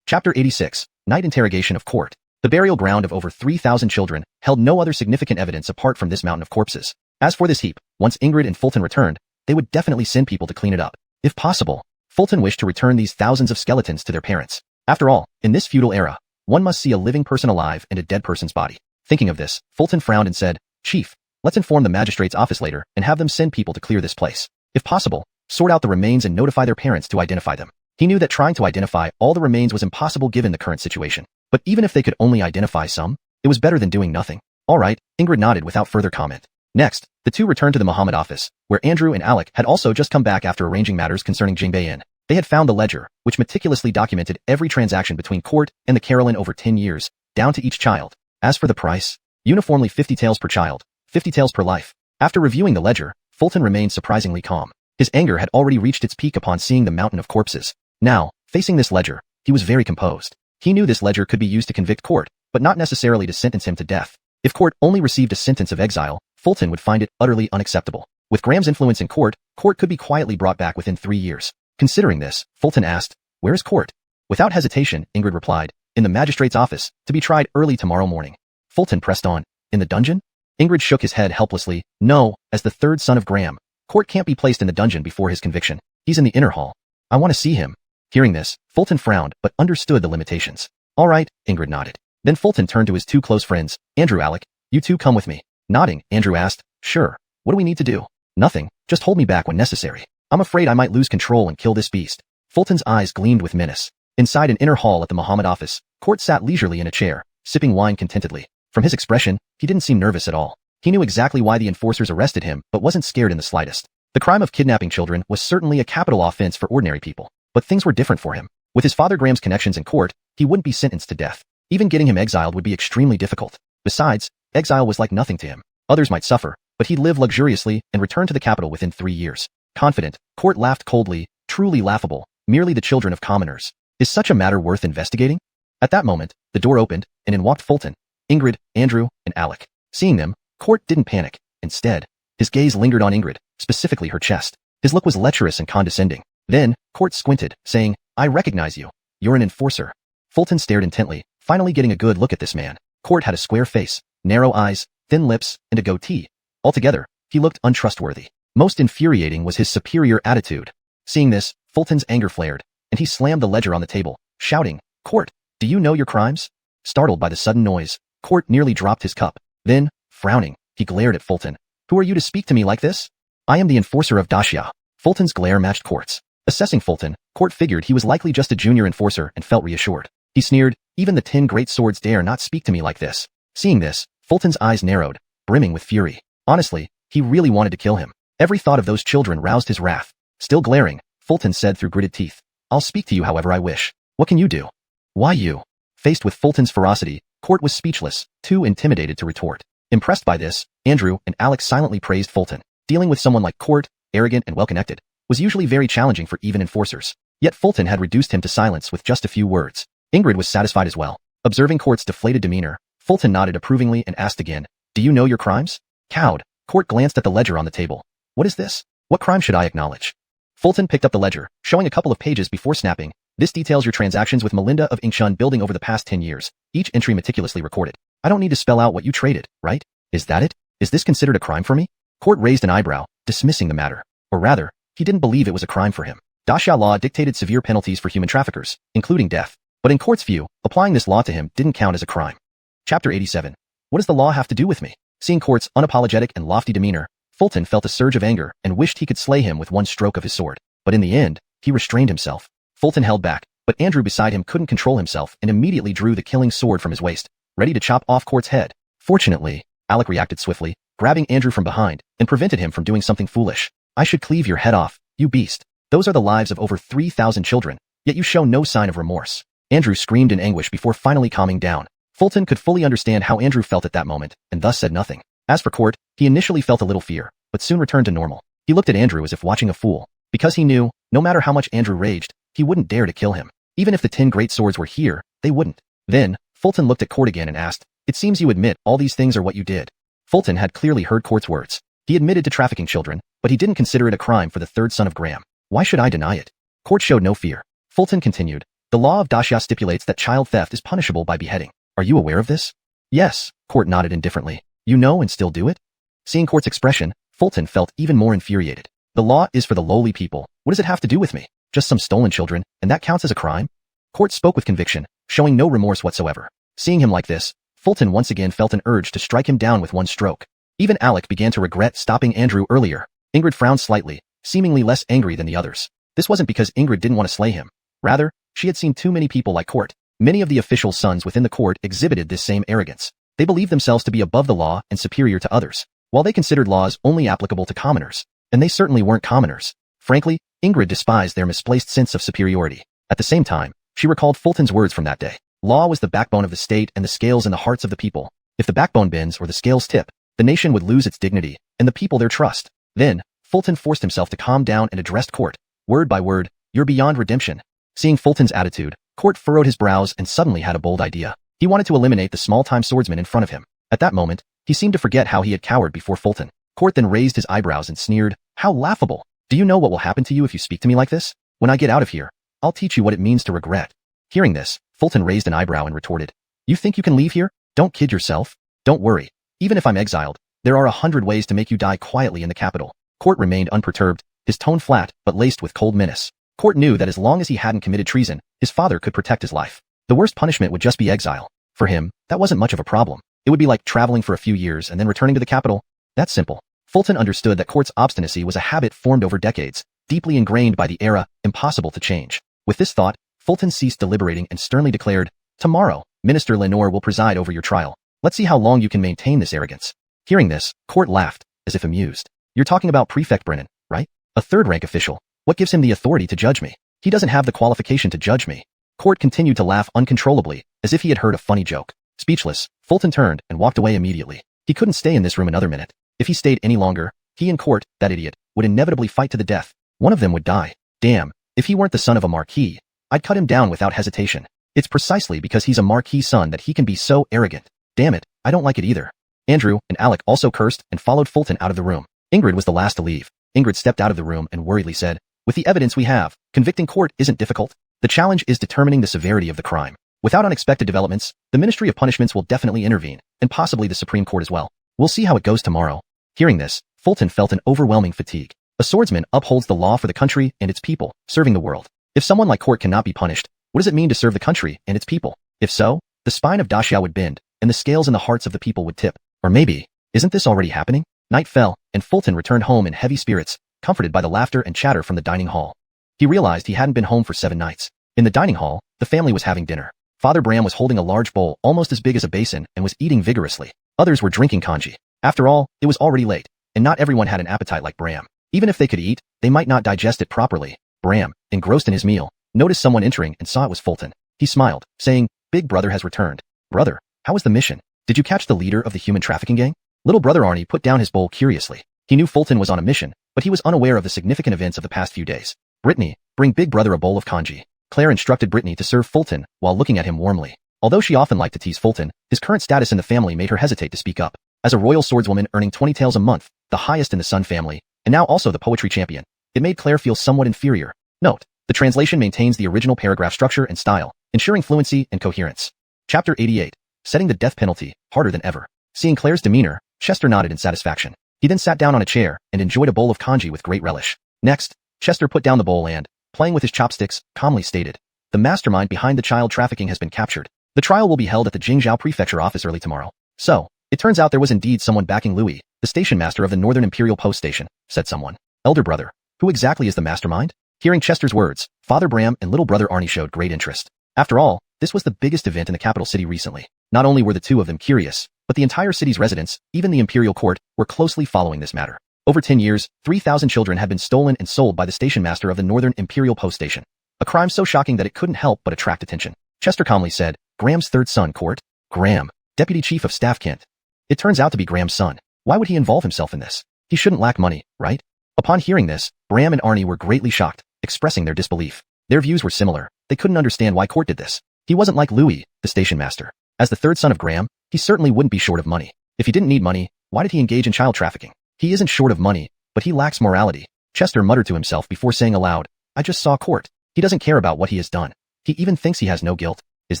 Chapter 86, Night Interrogation of Court. The burial ground of over 3,000 children held no other significant evidence apart from this mountain of corpses. As for this heap, once Ingrid and Fulton returned, they would definitely send people to clean it up. If possible, Fulton wished to return these thousands of skeletons to their parents. After all, in this feudal era, one must see a living person alive and a dead person's body. Thinking of this, Fulton frowned and said, Chief, let's inform the magistrate's office later and have them send people to clear this place. If possible, sort out the remains and notify their parents to identify them. He knew that trying to identify all the remains was impossible given the current situation. But even if they could only identify some, it was better than doing nothing. All right, Ingrid nodded without further comment. Next, the two returned to the Muhammad office, where Andrew and Alec had also just come back after arranging matters concerning Jian. They had found the ledger, which meticulously documented every transaction between Court and the Carolyn over 10 years, down to each child. As for the price, uniformly 50 taels per child, 50 taels per life. After reviewing the ledger, Fulton remained surprisingly calm. His anger had already reached its peak upon seeing the mountain of corpses. Now, facing this ledger, he was very composed. He knew this ledger could be used to convict Court, but not necessarily to sentence him to death. If Court only received a sentence of exile, Fulton would find it utterly unacceptable. With Graham's influence in Court could be quietly brought back within 3 years. Considering this, Fulton asked, Where is Court? Without hesitation, Ingrid replied, In the magistrate's office, to be tried early tomorrow morning. Fulton pressed on, In the dungeon? Ingrid shook his head helplessly. No, as the third son of Graham, Court can't be placed in the dungeon before his conviction. He's in the inner hall. I want to see him. Hearing this, Fulton frowned, but understood the limitations. All right, Ingrid nodded. Then Fulton turned to his two close friends, Andrew, Alec. You two come with me. Nodding, Andrew asked, Sure. What do we need to do? Nothing, just hold me back when necessary. I'm afraid I might lose control and kill this beast. Fulton's eyes gleamed with menace. Inside an inner hall at the Muhammad office, Court sat leisurely in a chair, sipping wine contentedly. From his expression, he didn't seem nervous at all. He knew exactly why the enforcers arrested him, but wasn't scared in the slightest. The crime of kidnapping children was certainly a capital offense for ordinary people, but things were different for him. With his father Graham's connections in Court, he wouldn't be sentenced to death. Even getting him exiled would be extremely difficult. Besides, exile was like nothing to him. Others might suffer, but he'd live luxuriously and return to the capital within 3 years. Confident, Court laughed coldly, truly laughable, merely the children of commoners. Is such a matter worth investigating? At that moment, the door opened, and in walked Fulton, Ingrid, Andrew, and Alec. Seeing them, Court didn't panic. Instead, his gaze lingered on Ingrid, specifically her chest. His look was lecherous and condescending. Then, Court squinted, saying, I recognize you. You're an enforcer. Fulton stared intently, finally getting a good look at this man. Court had a square face, narrow eyes, thin lips, and a goatee. Altogether, he looked untrustworthy. Most infuriating was his superior attitude. Seeing this, Fulton's anger flared, and he slammed the ledger on the table, shouting, Court, do you know your crimes? Startled by the sudden noise, Court nearly dropped his cup. Then, frowning, he glared at Fulton. Who are you to speak to me like this? I am the enforcer of Dacia. Fulton's glare matched Court's. Assessing Fulton, Court figured he was likely just a junior enforcer and felt reassured. He sneered, even the 10 great swords dare not speak to me like this. Seeing this, Fulton's eyes narrowed, brimming with fury. Honestly, he really wanted to kill him. Every thought of those children roused his wrath. Still glaring, Fulton said through gritted teeth, I'll speak to you however I wish. What can you do? Why you? Faced with Fulton's ferocity, Court was speechless, too intimidated to retort. Impressed by this, Andrew and Alex silently praised Fulton. Dealing with someone like Court, arrogant and well-connected, was usually very challenging for even enforcers. Yet Fulton had reduced him to silence with just a few words. Ingrid was satisfied as well. Observing Court's deflated demeanor, Fulton nodded approvingly and asked again, Do you know your crimes? Cowed, Court glanced at the ledger on the table. What is this? What crime should I acknowledge? Fulton picked up the ledger, showing a couple of pages before snapping. This details your transactions with Melinda of Inkshun building over the past 10 years, each entry meticulously recorded. I don't need to spell out what you traded, right? Is that it? Is this considered a crime for me? Court raised an eyebrow, dismissing the matter. Or rather, he didn't believe it was a crime for him. Dacia law dictated severe penalties for human traffickers, including death. But in Court's view, applying this law to him didn't count as a crime. Chapter 87. What does the law have to do with me? Seeing Court's unapologetic and lofty demeanor, Fulton felt a surge of anger and wished he could slay him with one stroke of his sword. But in the end, he restrained himself. Fulton held back, but Andrew beside him couldn't control himself and immediately drew the killing sword from his waist, ready to chop off Court's head. Fortunately, Alec reacted swiftly, grabbing Andrew from behind, and prevented him from doing something foolish. I should cleave your head off, you beast. Those are the lives of over 3,000 children, yet you show no sign of remorse. Andrew screamed in anguish before finally calming down. Fulton could fully understand how Andrew felt at that moment, and thus said nothing. As for Court, he initially felt a little fear, but soon returned to normal. He looked at Andrew as if watching a fool, because he knew, no matter how much Andrew raged, he wouldn't dare to kill him. Even if the 10 great swords were here, they wouldn't. Then, Fulton looked at Court again and asked, "It seems you admit all these things are what you did." Fulton had clearly heard Court's words. He admitted to trafficking children, but he didn't consider it a crime for the third son of Graham. Why should I deny it? Court showed no fear. Fulton continued, "The law of Daxia stipulates that child theft is punishable by beheading. Are you aware of this?" "Yes," Court nodded indifferently. "You know and still do it?" Seeing Court's expression, Fulton felt even more infuriated. "The law is for the lowly people. What does it have to do with me? Just some stolen children, and that counts as a crime?" Court spoke with conviction, showing no remorse whatsoever. Seeing him like this, Fulton once again felt an urge to strike him down with one stroke. Even Alec began to regret stopping Andrew earlier. Ingrid frowned slightly, seemingly less angry than the others. This wasn't because Ingrid didn't want to slay him. Rather, she had seen too many people like Court. Many of the official sons within the court exhibited this same arrogance. They believed themselves to be above the law and superior to others, while they considered laws only applicable to commoners. And they certainly weren't commoners. Frankly, Ingrid despised their misplaced sense of superiority. At the same time, she recalled Fulton's words from that day. Law was the backbone of the state and the scales in the hearts of the people. If the backbone bends or the scales tip, the nation would lose its dignity, and the people their trust. Then, Fulton forced himself to calm down and addressed Court. Word by word, "You're beyond redemption." Seeing Fulton's attitude, Court furrowed his brows and suddenly had a bold idea. He wanted to eliminate the small-time swordsman in front of him. At that moment, he seemed to forget how he had cowered before Fulton. Court then raised his eyebrows and sneered, "How laughable! Do you know what will happen to you if you speak to me like this? When I get out of here, I'll teach you what it means to regret." Hearing this, Fulton raised an eyebrow and retorted, "You think you can leave here? Don't kid yourself. Don't worry. Even if I'm exiled, there are 100 ways to make you die quietly in the capital." Court remained unperturbed, his tone flat but laced with cold menace. Court knew that as long as he hadn't committed treason, his father could protect his life. The worst punishment would just be exile. For him, that wasn't much of a problem. It would be like traveling for a few years and then returning to the capital. That's simple. Fulton understood that Court's obstinacy was a habit formed over decades, deeply ingrained by the era, impossible to change. With this thought, Fulton ceased deliberating and sternly declared, "Tomorrow, Minister Lenore will preside over your trial. Let's see how long you can maintain this arrogance." Hearing this, Court laughed, as if amused. "You're talking about Prefect Brennan, right? A third-rank official. What gives him the authority to judge me? He doesn't have the qualification to judge me." Court continued to laugh uncontrollably, as if he had heard a funny joke. Speechless, Fulton turned and walked away immediately. He couldn't stay in this room another minute. If he stayed any longer, he and Court, that idiot, would inevitably fight to the death. One of them would die. Damn, if he weren't the son of a marquis, I'd cut him down without hesitation. It's precisely because he's a marquis son that he can be so arrogant. Damn it, I don't like it either. Andrew and Alec also cursed and followed Fulton out of the room. Ingrid was the last to leave. Ingrid stepped out of the room and worriedly said, "With the evidence we have, convicting Court isn't difficult. The challenge is determining the severity of the crime. Without unexpected developments, the Ministry of Punishments will definitely intervene, and possibly the Supreme Court as well. We'll see how it goes tomorrow." Hearing this, Fulton felt an overwhelming fatigue. A swordsman upholds the law for the country and its people, serving the world. If someone like Court cannot be punished, what does it mean to serve the country and its people? If so, the spine of Daxia would bend, and the scales in the hearts of the people would tip. Or maybe, isn't this already happening? Night fell, and Fulton returned home in heavy spirits, comforted by the laughter and chatter from the dining hall. He realized he hadn't been home for 7 nights. In the dining hall, the family was having dinner. Father Bram was holding a large bowl almost as big as a basin and was eating vigorously. Others were drinking congee. After all, it was already late, and not everyone had an appetite like Bram. Even if they could eat, they might not digest it properly. Bram, engrossed in his meal, noticed someone entering and saw it was Fulton. He smiled, saying, "Big brother has returned. Brother, how was the mission? Did you catch the leader of the human trafficking gang?" Little brother Arnie put down his bowl curiously. He knew Fulton was on a mission, but he was unaware of the significant events of the past few days. "Brittany, bring big brother a bowl of congee." Claire instructed Brittany to serve Fulton while looking at him warmly. Although she often liked to tease Fulton, his current status in the family made her hesitate to speak up. As a royal swordswoman earning 20 taels a month, the highest in the Sun family, and now also the poetry champion, it made Claire feel somewhat inferior. Note, the translation maintains the original paragraph structure and style, ensuring fluency and coherence. Chapter 88. Setting the death penalty, harder than ever. Seeing Claire's demeanor, Chester nodded in satisfaction. He then sat down on a chair and enjoyed a bowl of congee with great relish. Next, Chester put down the bowl and, playing with his chopsticks, calmly stated, "The mastermind behind the child trafficking has been captured. The trial will be held at the Jingzhou Prefecture office early tomorrow." "So, it turns out there was indeed someone backing Louis, the station master of the Northern Imperial Post Station," said someone. "Elder brother, who exactly is the mastermind?" Hearing Chester's words, Father Bram and little brother Arnie showed great interest. After all, this was the biggest event in the capital city recently. Not only were the two of them curious, but the entire city's residents, even the Imperial Court, were closely following this matter. Over 10 years, 3,000 children had been stolen and sold by the station master of the Northern Imperial Post Station. A crime so shocking that it couldn't help but attract attention. Chester calmly said, Graham's third son, Court. Graham, Deputy Chief of Staff Kent. It turns out to be Graham's son. Why would he involve himself in this? He shouldn't lack money, right? Upon hearing this, Graham and Arnie were greatly shocked, expressing their disbelief. Their views were similar. They couldn't understand why Court did this. He wasn't like Louis, the station master. As the third son of Graham, he certainly wouldn't be short of money. If he didn't need money, why did he engage in child trafficking? He isn't short of money, but he lacks morality. Chester muttered to himself before saying aloud, I just saw Court. He doesn't care about what he has done. He even thinks he has no guilt. Is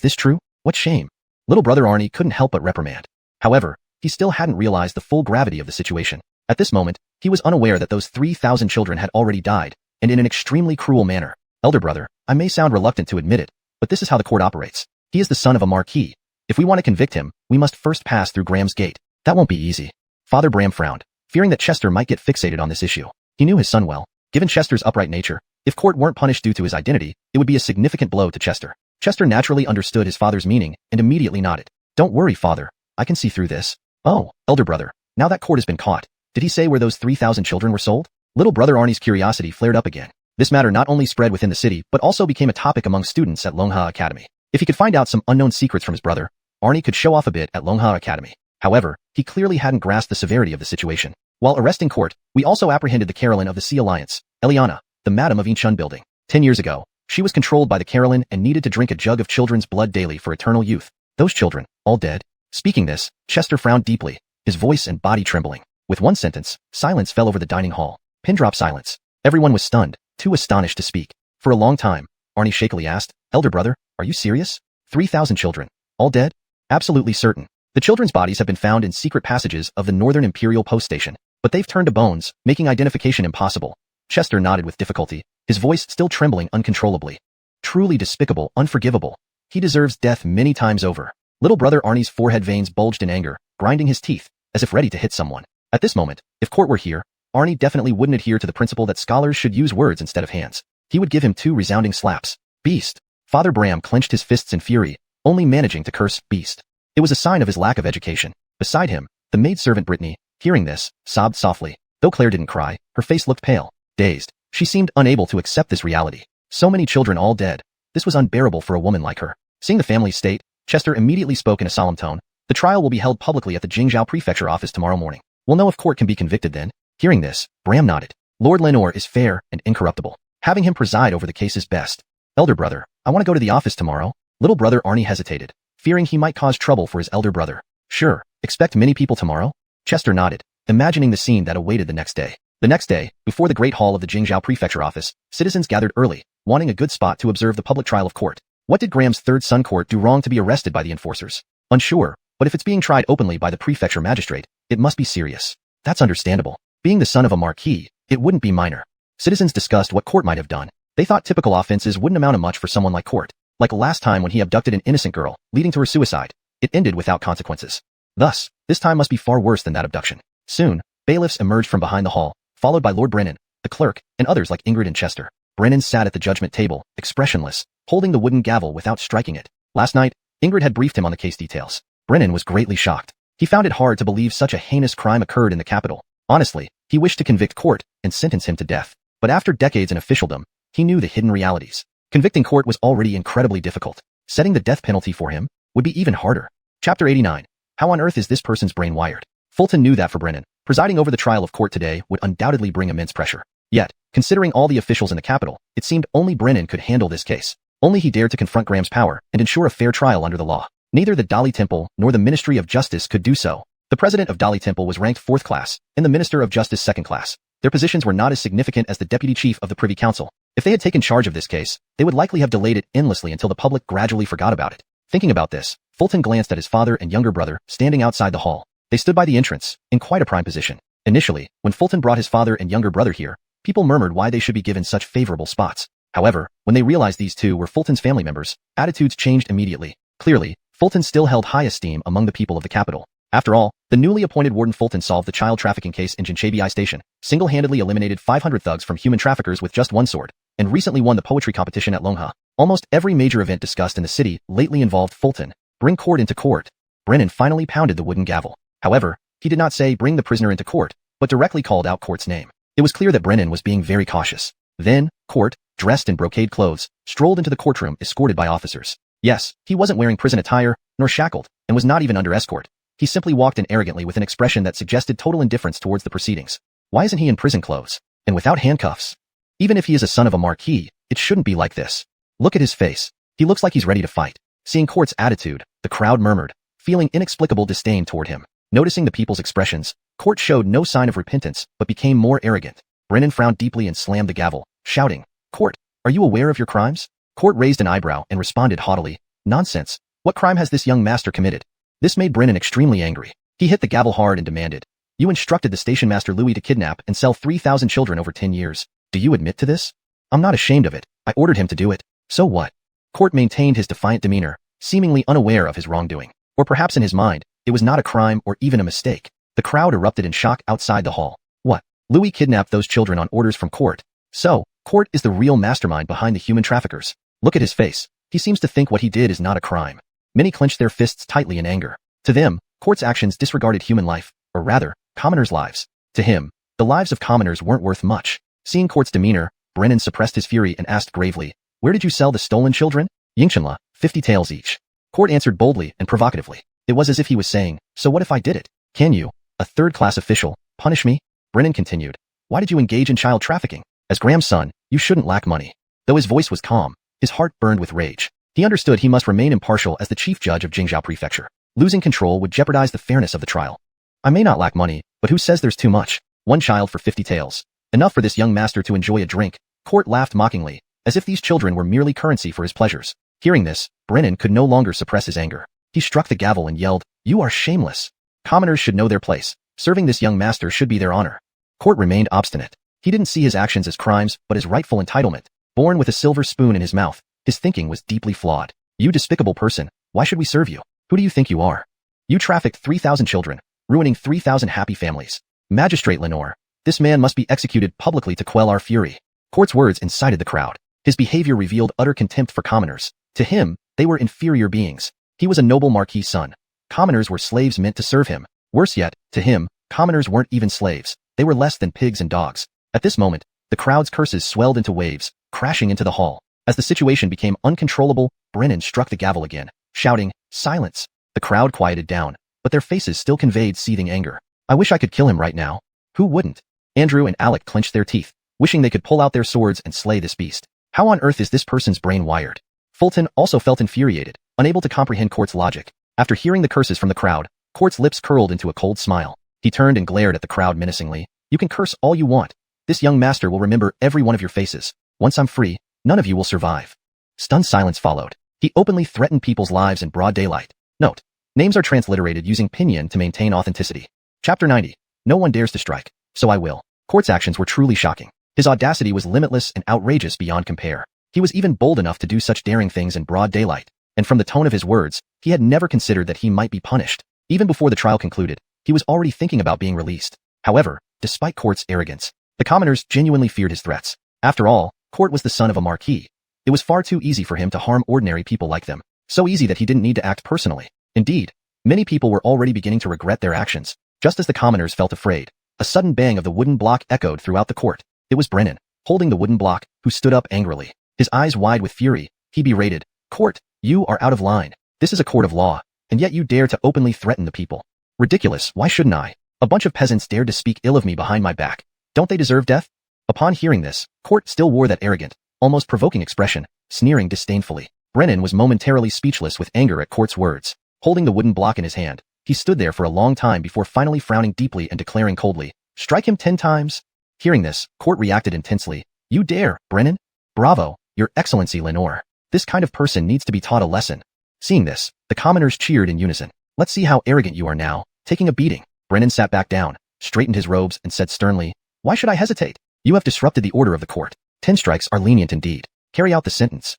this true? What shame. Little brother Arnie couldn't help but reprimand. However, he still hadn't realized the full gravity of the situation. At this moment, he was unaware that those 3,000 children had already died, and in an extremely cruel manner. Elder brother, I may sound reluctant to admit it, but this is how the court operates. He is the son of a marquis. If we want to convict him, we must first pass through Graham's gate. That won't be easy. Father Bram frowned, fearing that Chester might get fixated on this issue. He knew his son well. Given Chester's upright nature, if Court weren't punished due to his identity, it would be a significant blow to Chester. Chester naturally understood his father's meaning and immediately nodded. Don't worry, father. I can see through this. Oh, elder brother, now that Court has been caught, did he say where those 3,000 children were sold? Little brother Arnie's curiosity flared up again. This matter not only spread within the city, but also became a topic among students at Longha Academy. If he could find out some unknown secrets from his brother, Arnie could show off a bit at Longha Academy. However, he clearly hadn't grasped the severity of the situation. While arresting Court, we also apprehended the Carolyn of the Sea Alliance, Eliana, the Madam of Incheon building. 10 years ago, she was controlled by the Carolyn and needed to drink a jug of children's blood daily for eternal youth. Those children, all dead? Speaking this, Chester frowned deeply, his voice and body trembling. With one sentence, silence fell over the dining hall. Pin drop silence. Everyone was stunned, too astonished to speak. For a long time, Arnie shakily asked, Elder brother, are you serious? 3,000 children, all dead? Absolutely certain. The children's bodies have been found in secret passages of the Northern Imperial Post Station, but they've turned to bones, making identification impossible. Chester nodded with difficulty, his voice still trembling uncontrollably. Truly despicable, unforgivable. He deserves death many times over. Little brother Arnie's forehead veins bulged in anger, grinding his teeth, as if ready to hit someone. At this moment, if Court were here, Arnie definitely wouldn't adhere to the principle that scholars should use words instead of hands. He would give him 2 resounding slaps. Beast. Father Bram clenched his fists in fury, only managing to curse, beast. It was a sign of his lack of education. Beside him, the maidservant Brittany, hearing this, sobbed softly. Though Claire didn't cry, her face looked pale, dazed. She seemed unable to accept this reality. So many children all dead. This was unbearable for a woman like her. Seeing the family's state, Chester immediately spoke in a solemn tone. The trial will be held publicly at the Jingzhou Prefecture office tomorrow morning. We'll know if Court can be convicted then. Hearing this, Bram nodded. Lord Lenore is fair and incorruptible. Having him preside over the case is best. Elder brother, I want to go to the office tomorrow. Little brother Arnie hesitated, fearing he might cause trouble for his elder brother. Sure, expect many people tomorrow? Chester nodded, imagining the scene that awaited the next day. The next day, before the Great Hall of the Jingzhou Prefecture office, citizens gathered early, wanting a good spot to observe the public trial of Court. What did Graham's third son Court do wrong to be arrested by the enforcers? Unsure, but if it's being tried openly by the prefecture magistrate, it must be serious. That's understandable. Being the son of a marquis, it wouldn't be minor. Citizens discussed what Court might have done. They thought typical offenses wouldn't amount to much for someone like Court. Like last time when he abducted an innocent girl, leading to her suicide. It ended without consequences. Thus, this time must be far worse than that abduction. Soon, bailiffs emerged from behind the hall, followed by Lord Brennan, the clerk, and others like Ingrid and Chester. Brennan sat at the judgment table, expressionless, holding the wooden gavel without striking it. Last night, Ingrid had briefed him on the case details. Brennan was greatly shocked. He found it hard to believe such a heinous crime occurred in the capital. Honestly, he wished to convict Court and sentence him to death. But after decades in officialdom, he knew the hidden realities. Convicting Court was already incredibly difficult. Setting the death penalty for him would be even harder. Chapter 89. How on earth is this person's brain wired? Fulton knew that for Brennan, presiding over the trial of Court today would undoubtedly bring immense pressure. Yet, considering all the officials in the capital, it seemed only Brennan could handle this case. Only he dared to confront Graham's power and ensure a fair trial under the law. Neither the Dali Temple nor the Ministry of Justice could do so. The president of Dali Temple was ranked 4th class, and the Minister of Justice 2nd class. Their positions were not as significant as the Deputy Chief of the Privy Council. If they had taken charge of this case, they would likely have delayed it endlessly until the public gradually forgot about it. Thinking about this, Fulton glanced at his father and younger brother, standing outside the hall. They stood by the entrance, in quite a prime position. Initially, when Fulton brought his father and younger brother here, people murmured why they should be given such favorable spots. However, when they realized these two were Fulton's family members, attitudes changed immediately. Clearly, Fulton still held high esteem among the people of the capital. After all, the newly appointed Warden Fulton solved the child trafficking case in Jinchebi Station, single-handedly eliminated 500 thugs from human traffickers with just one sword, and recently won the poetry competition at Longha. Almost every major event discussed in the city lately involved Fulton. Bring Court into court. Brennan finally pounded the wooden gavel. However, he did not say bring the prisoner into court, but directly called out Court's name. It was clear that Brennan was being very cautious. Then, Court, dressed in brocade clothes, strolled into the courtroom escorted by officers. Yes, he wasn't wearing prison attire, nor shackled, and was not even under escort. He simply walked in arrogantly with an expression that suggested total indifference towards the proceedings. Why isn't he in prison clothes? And without handcuffs? Even if he is a son of a marquis, it shouldn't be like this. Look at his face. He looks like he's ready to fight. Seeing Court's attitude, the crowd murmured, feeling inexplicable disdain toward him. Noticing the people's expressions, Court showed no sign of repentance, but became more arrogant. Brennan frowned deeply and slammed the gavel, shouting, "Court, are you aware of your crimes?" Court raised an eyebrow and responded haughtily, "Nonsense. What crime has this young master committed?" This made Brennan extremely angry. He hit the gavel hard and demanded, "You instructed the station master Louis to kidnap and sell 3,000 children over 10 years. Do you admit to this?" "I'm not ashamed of it. I ordered him to do it. So what?" Court maintained his defiant demeanor, seemingly unaware of his wrongdoing. Or perhaps in his mind, it was not a crime or even a mistake. The crowd erupted in shock outside the hall. What? Louis kidnapped those children on orders from Court. So, Court is the real mastermind behind the human traffickers. Look at his face. He seems to think what he did is not a crime. Many clenched their fists tightly in anger. To them, Court's actions disregarded human life, or rather, commoners' lives. To him, the lives of commoners weren't worth much. Seeing Court's demeanor, Brennan suppressed his fury and asked gravely, "Where did you sell the stolen children?" "Yingshanla, 50 taels each." Court answered boldly and provocatively. It was as if he was saying, "So what if I did it? Can you, a third-class official, punish me?" Brennan continued, "Why did you engage in child trafficking? As Graham's son, you shouldn't lack money." Though his voice was calm, his heart burned with rage. He understood he must remain impartial as the chief judge of Jingzhou Prefecture. Losing control would jeopardize the fairness of the trial. "I may not lack money, but who says there's too much? One child for 50 taels. Enough for this young master to enjoy a drink." Court laughed mockingly, as if these children were merely currency for his pleasures. Hearing this, Brennan could no longer suppress his anger. He struck the gavel and yelled, "You are shameless. Commoners should know their place. Serving this young master should be their honor." Court remained obstinate. He didn't see his actions as crimes, but as rightful entitlement. Born with a silver spoon in his mouth, his thinking was deeply flawed. "You despicable person, why should we serve you? Who do you think you are? You trafficked 3,000 children, ruining 3,000 happy families. Magistrate Lenore, this man must be executed publicly to quell our fury." Court's words incited the crowd. His behavior revealed utter contempt for commoners. To him, they were inferior beings. He was a noble marquis' son. Commoners were slaves meant to serve him. Worse yet, to him, commoners weren't even slaves. They were less than pigs and dogs. At this moment, the crowd's curses swelled into waves, crashing into the hall. As the situation became uncontrollable, Brennan struck the gavel again, shouting, "Silence!" The crowd quieted down, but their faces still conveyed seething anger. "I wish I could kill him right now." Who wouldn't? Andrew and Alec clenched their teeth, wishing they could pull out their swords and slay this beast. How on earth is this person's brain wired? Fulton also felt infuriated, unable to comprehend Court's logic. After hearing the curses from the crowd, Court's lips curled into a cold smile. He turned and glared at the crowd menacingly. "You can curse all you want. This young master will remember every one of your faces. Once I'm free, none of you will survive." Stunned silence followed. He openly threatened people's lives in broad daylight. Note: names are transliterated using pinyin to maintain authenticity. Chapter 90. No one dares to strike, so I will. Court's actions were truly shocking. His audacity was limitless and outrageous beyond compare. He was even bold enough to do such daring things in broad daylight, and from the tone of his words, he had never considered that he might be punished. Even before the trial concluded, he was already thinking about being released. However, despite Court's arrogance, the commoners genuinely feared his threats. After all, Court was the son of a marquis. It was far too easy for him to harm ordinary people like them. So easy that he didn't need to act personally. Indeed, many people were already beginning to regret their actions. Just as the commoners felt afraid, a sudden bang of the wooden block echoed throughout the court. It was Brennan, holding the wooden block, who stood up angrily. His eyes wide with fury, he berated, "Court, you are out of line. This is a court of law, and yet you dare to openly threaten the people. Ridiculous, why shouldn't I? A bunch of peasants dared to speak ill of me behind my back. Don't they deserve death?" Upon hearing this, Court still wore that arrogant, almost provoking expression, sneering disdainfully. Brennan was momentarily speechless with anger at Court's words. Holding the wooden block in his hand, he stood there for a long time before finally frowning deeply and declaring coldly, "Strike him 10 times. Hearing this, Court reacted intensely. "You dare, Brennan? Bravo, Your Excellency Lenore. This kind of person needs to be taught a lesson." Seeing this, the commoners cheered in unison. "Let's see how arrogant you are now, taking a beating." Brennan sat back down, straightened his robes, and said sternly, "Why should I hesitate? You have disrupted the order of the court. 10 strikes are lenient indeed. Carry out the sentence."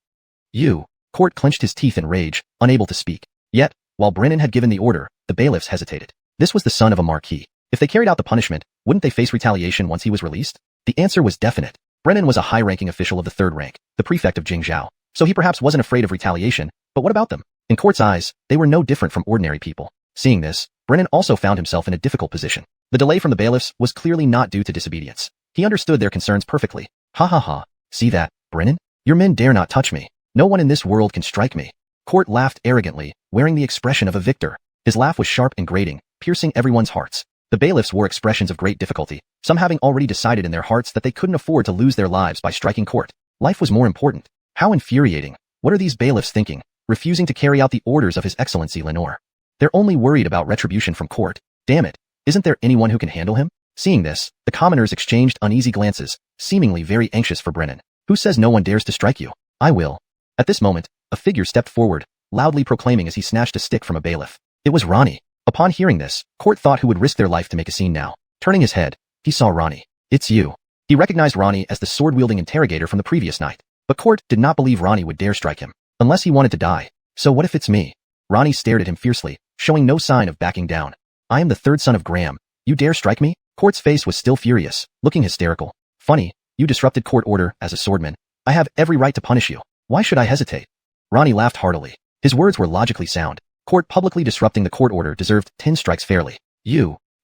"You." Court clenched his teeth in rage, unable to speak. Yet, while Brennan had given the order, the bailiffs hesitated. This was the son of a marquis. If they carried out the punishment, wouldn't they face retaliation once he was released? The answer was definite. Brennan was a high-ranking official of the third rank, the prefect of Jingzhou, so he perhaps wasn't afraid of retaliation, but what about them? In Court's eyes, they were no different from ordinary people. Seeing this, Brennan also found himself in a difficult position. The delay from the bailiffs was clearly not due to disobedience. He understood their concerns perfectly. "Ha ha ha. See that, Brennan? Your men dare not touch me. No one in this world can strike me." Court laughed arrogantly, wearing the expression of a victor. His laugh was sharp and grating, piercing everyone's hearts. The bailiffs wore expressions of great difficulty, some having already decided in their hearts that they couldn't afford to lose their lives by striking Court. Life was more important. How infuriating. What are these bailiffs thinking, refusing to carry out the orders of His Excellency Lenore? They're only worried about retribution from Court. Damn it. Isn't there anyone who can handle him? Seeing this, the commoners exchanged uneasy glances, seemingly very anxious for Brennan. Who says no one dares to strike you? I will. At this moment, a figure stepped forward, loudly proclaiming as he snatched a stick from a bailiff. It was Ronnie. Upon hearing this, Court thought who would risk their life to make a scene now. Turning his head, he saw Ronnie. It's you. He recognized Ronnie as the sword-wielding interrogator from the previous night. But Court did not believe Ronnie would dare strike him, unless he wanted to die. So what if it's me? Ronnie stared at him fiercely, showing no sign of backing down. I am the third son of Graham. You dare strike me? Court's face was still furious, looking hysterical. Funny, you disrupted court order as a swordman. I have every right to punish you. Why should I hesitate? Ronnie laughed heartily. His words were logically sound. Court publicly disrupting the court order deserved 10 strikes fairly.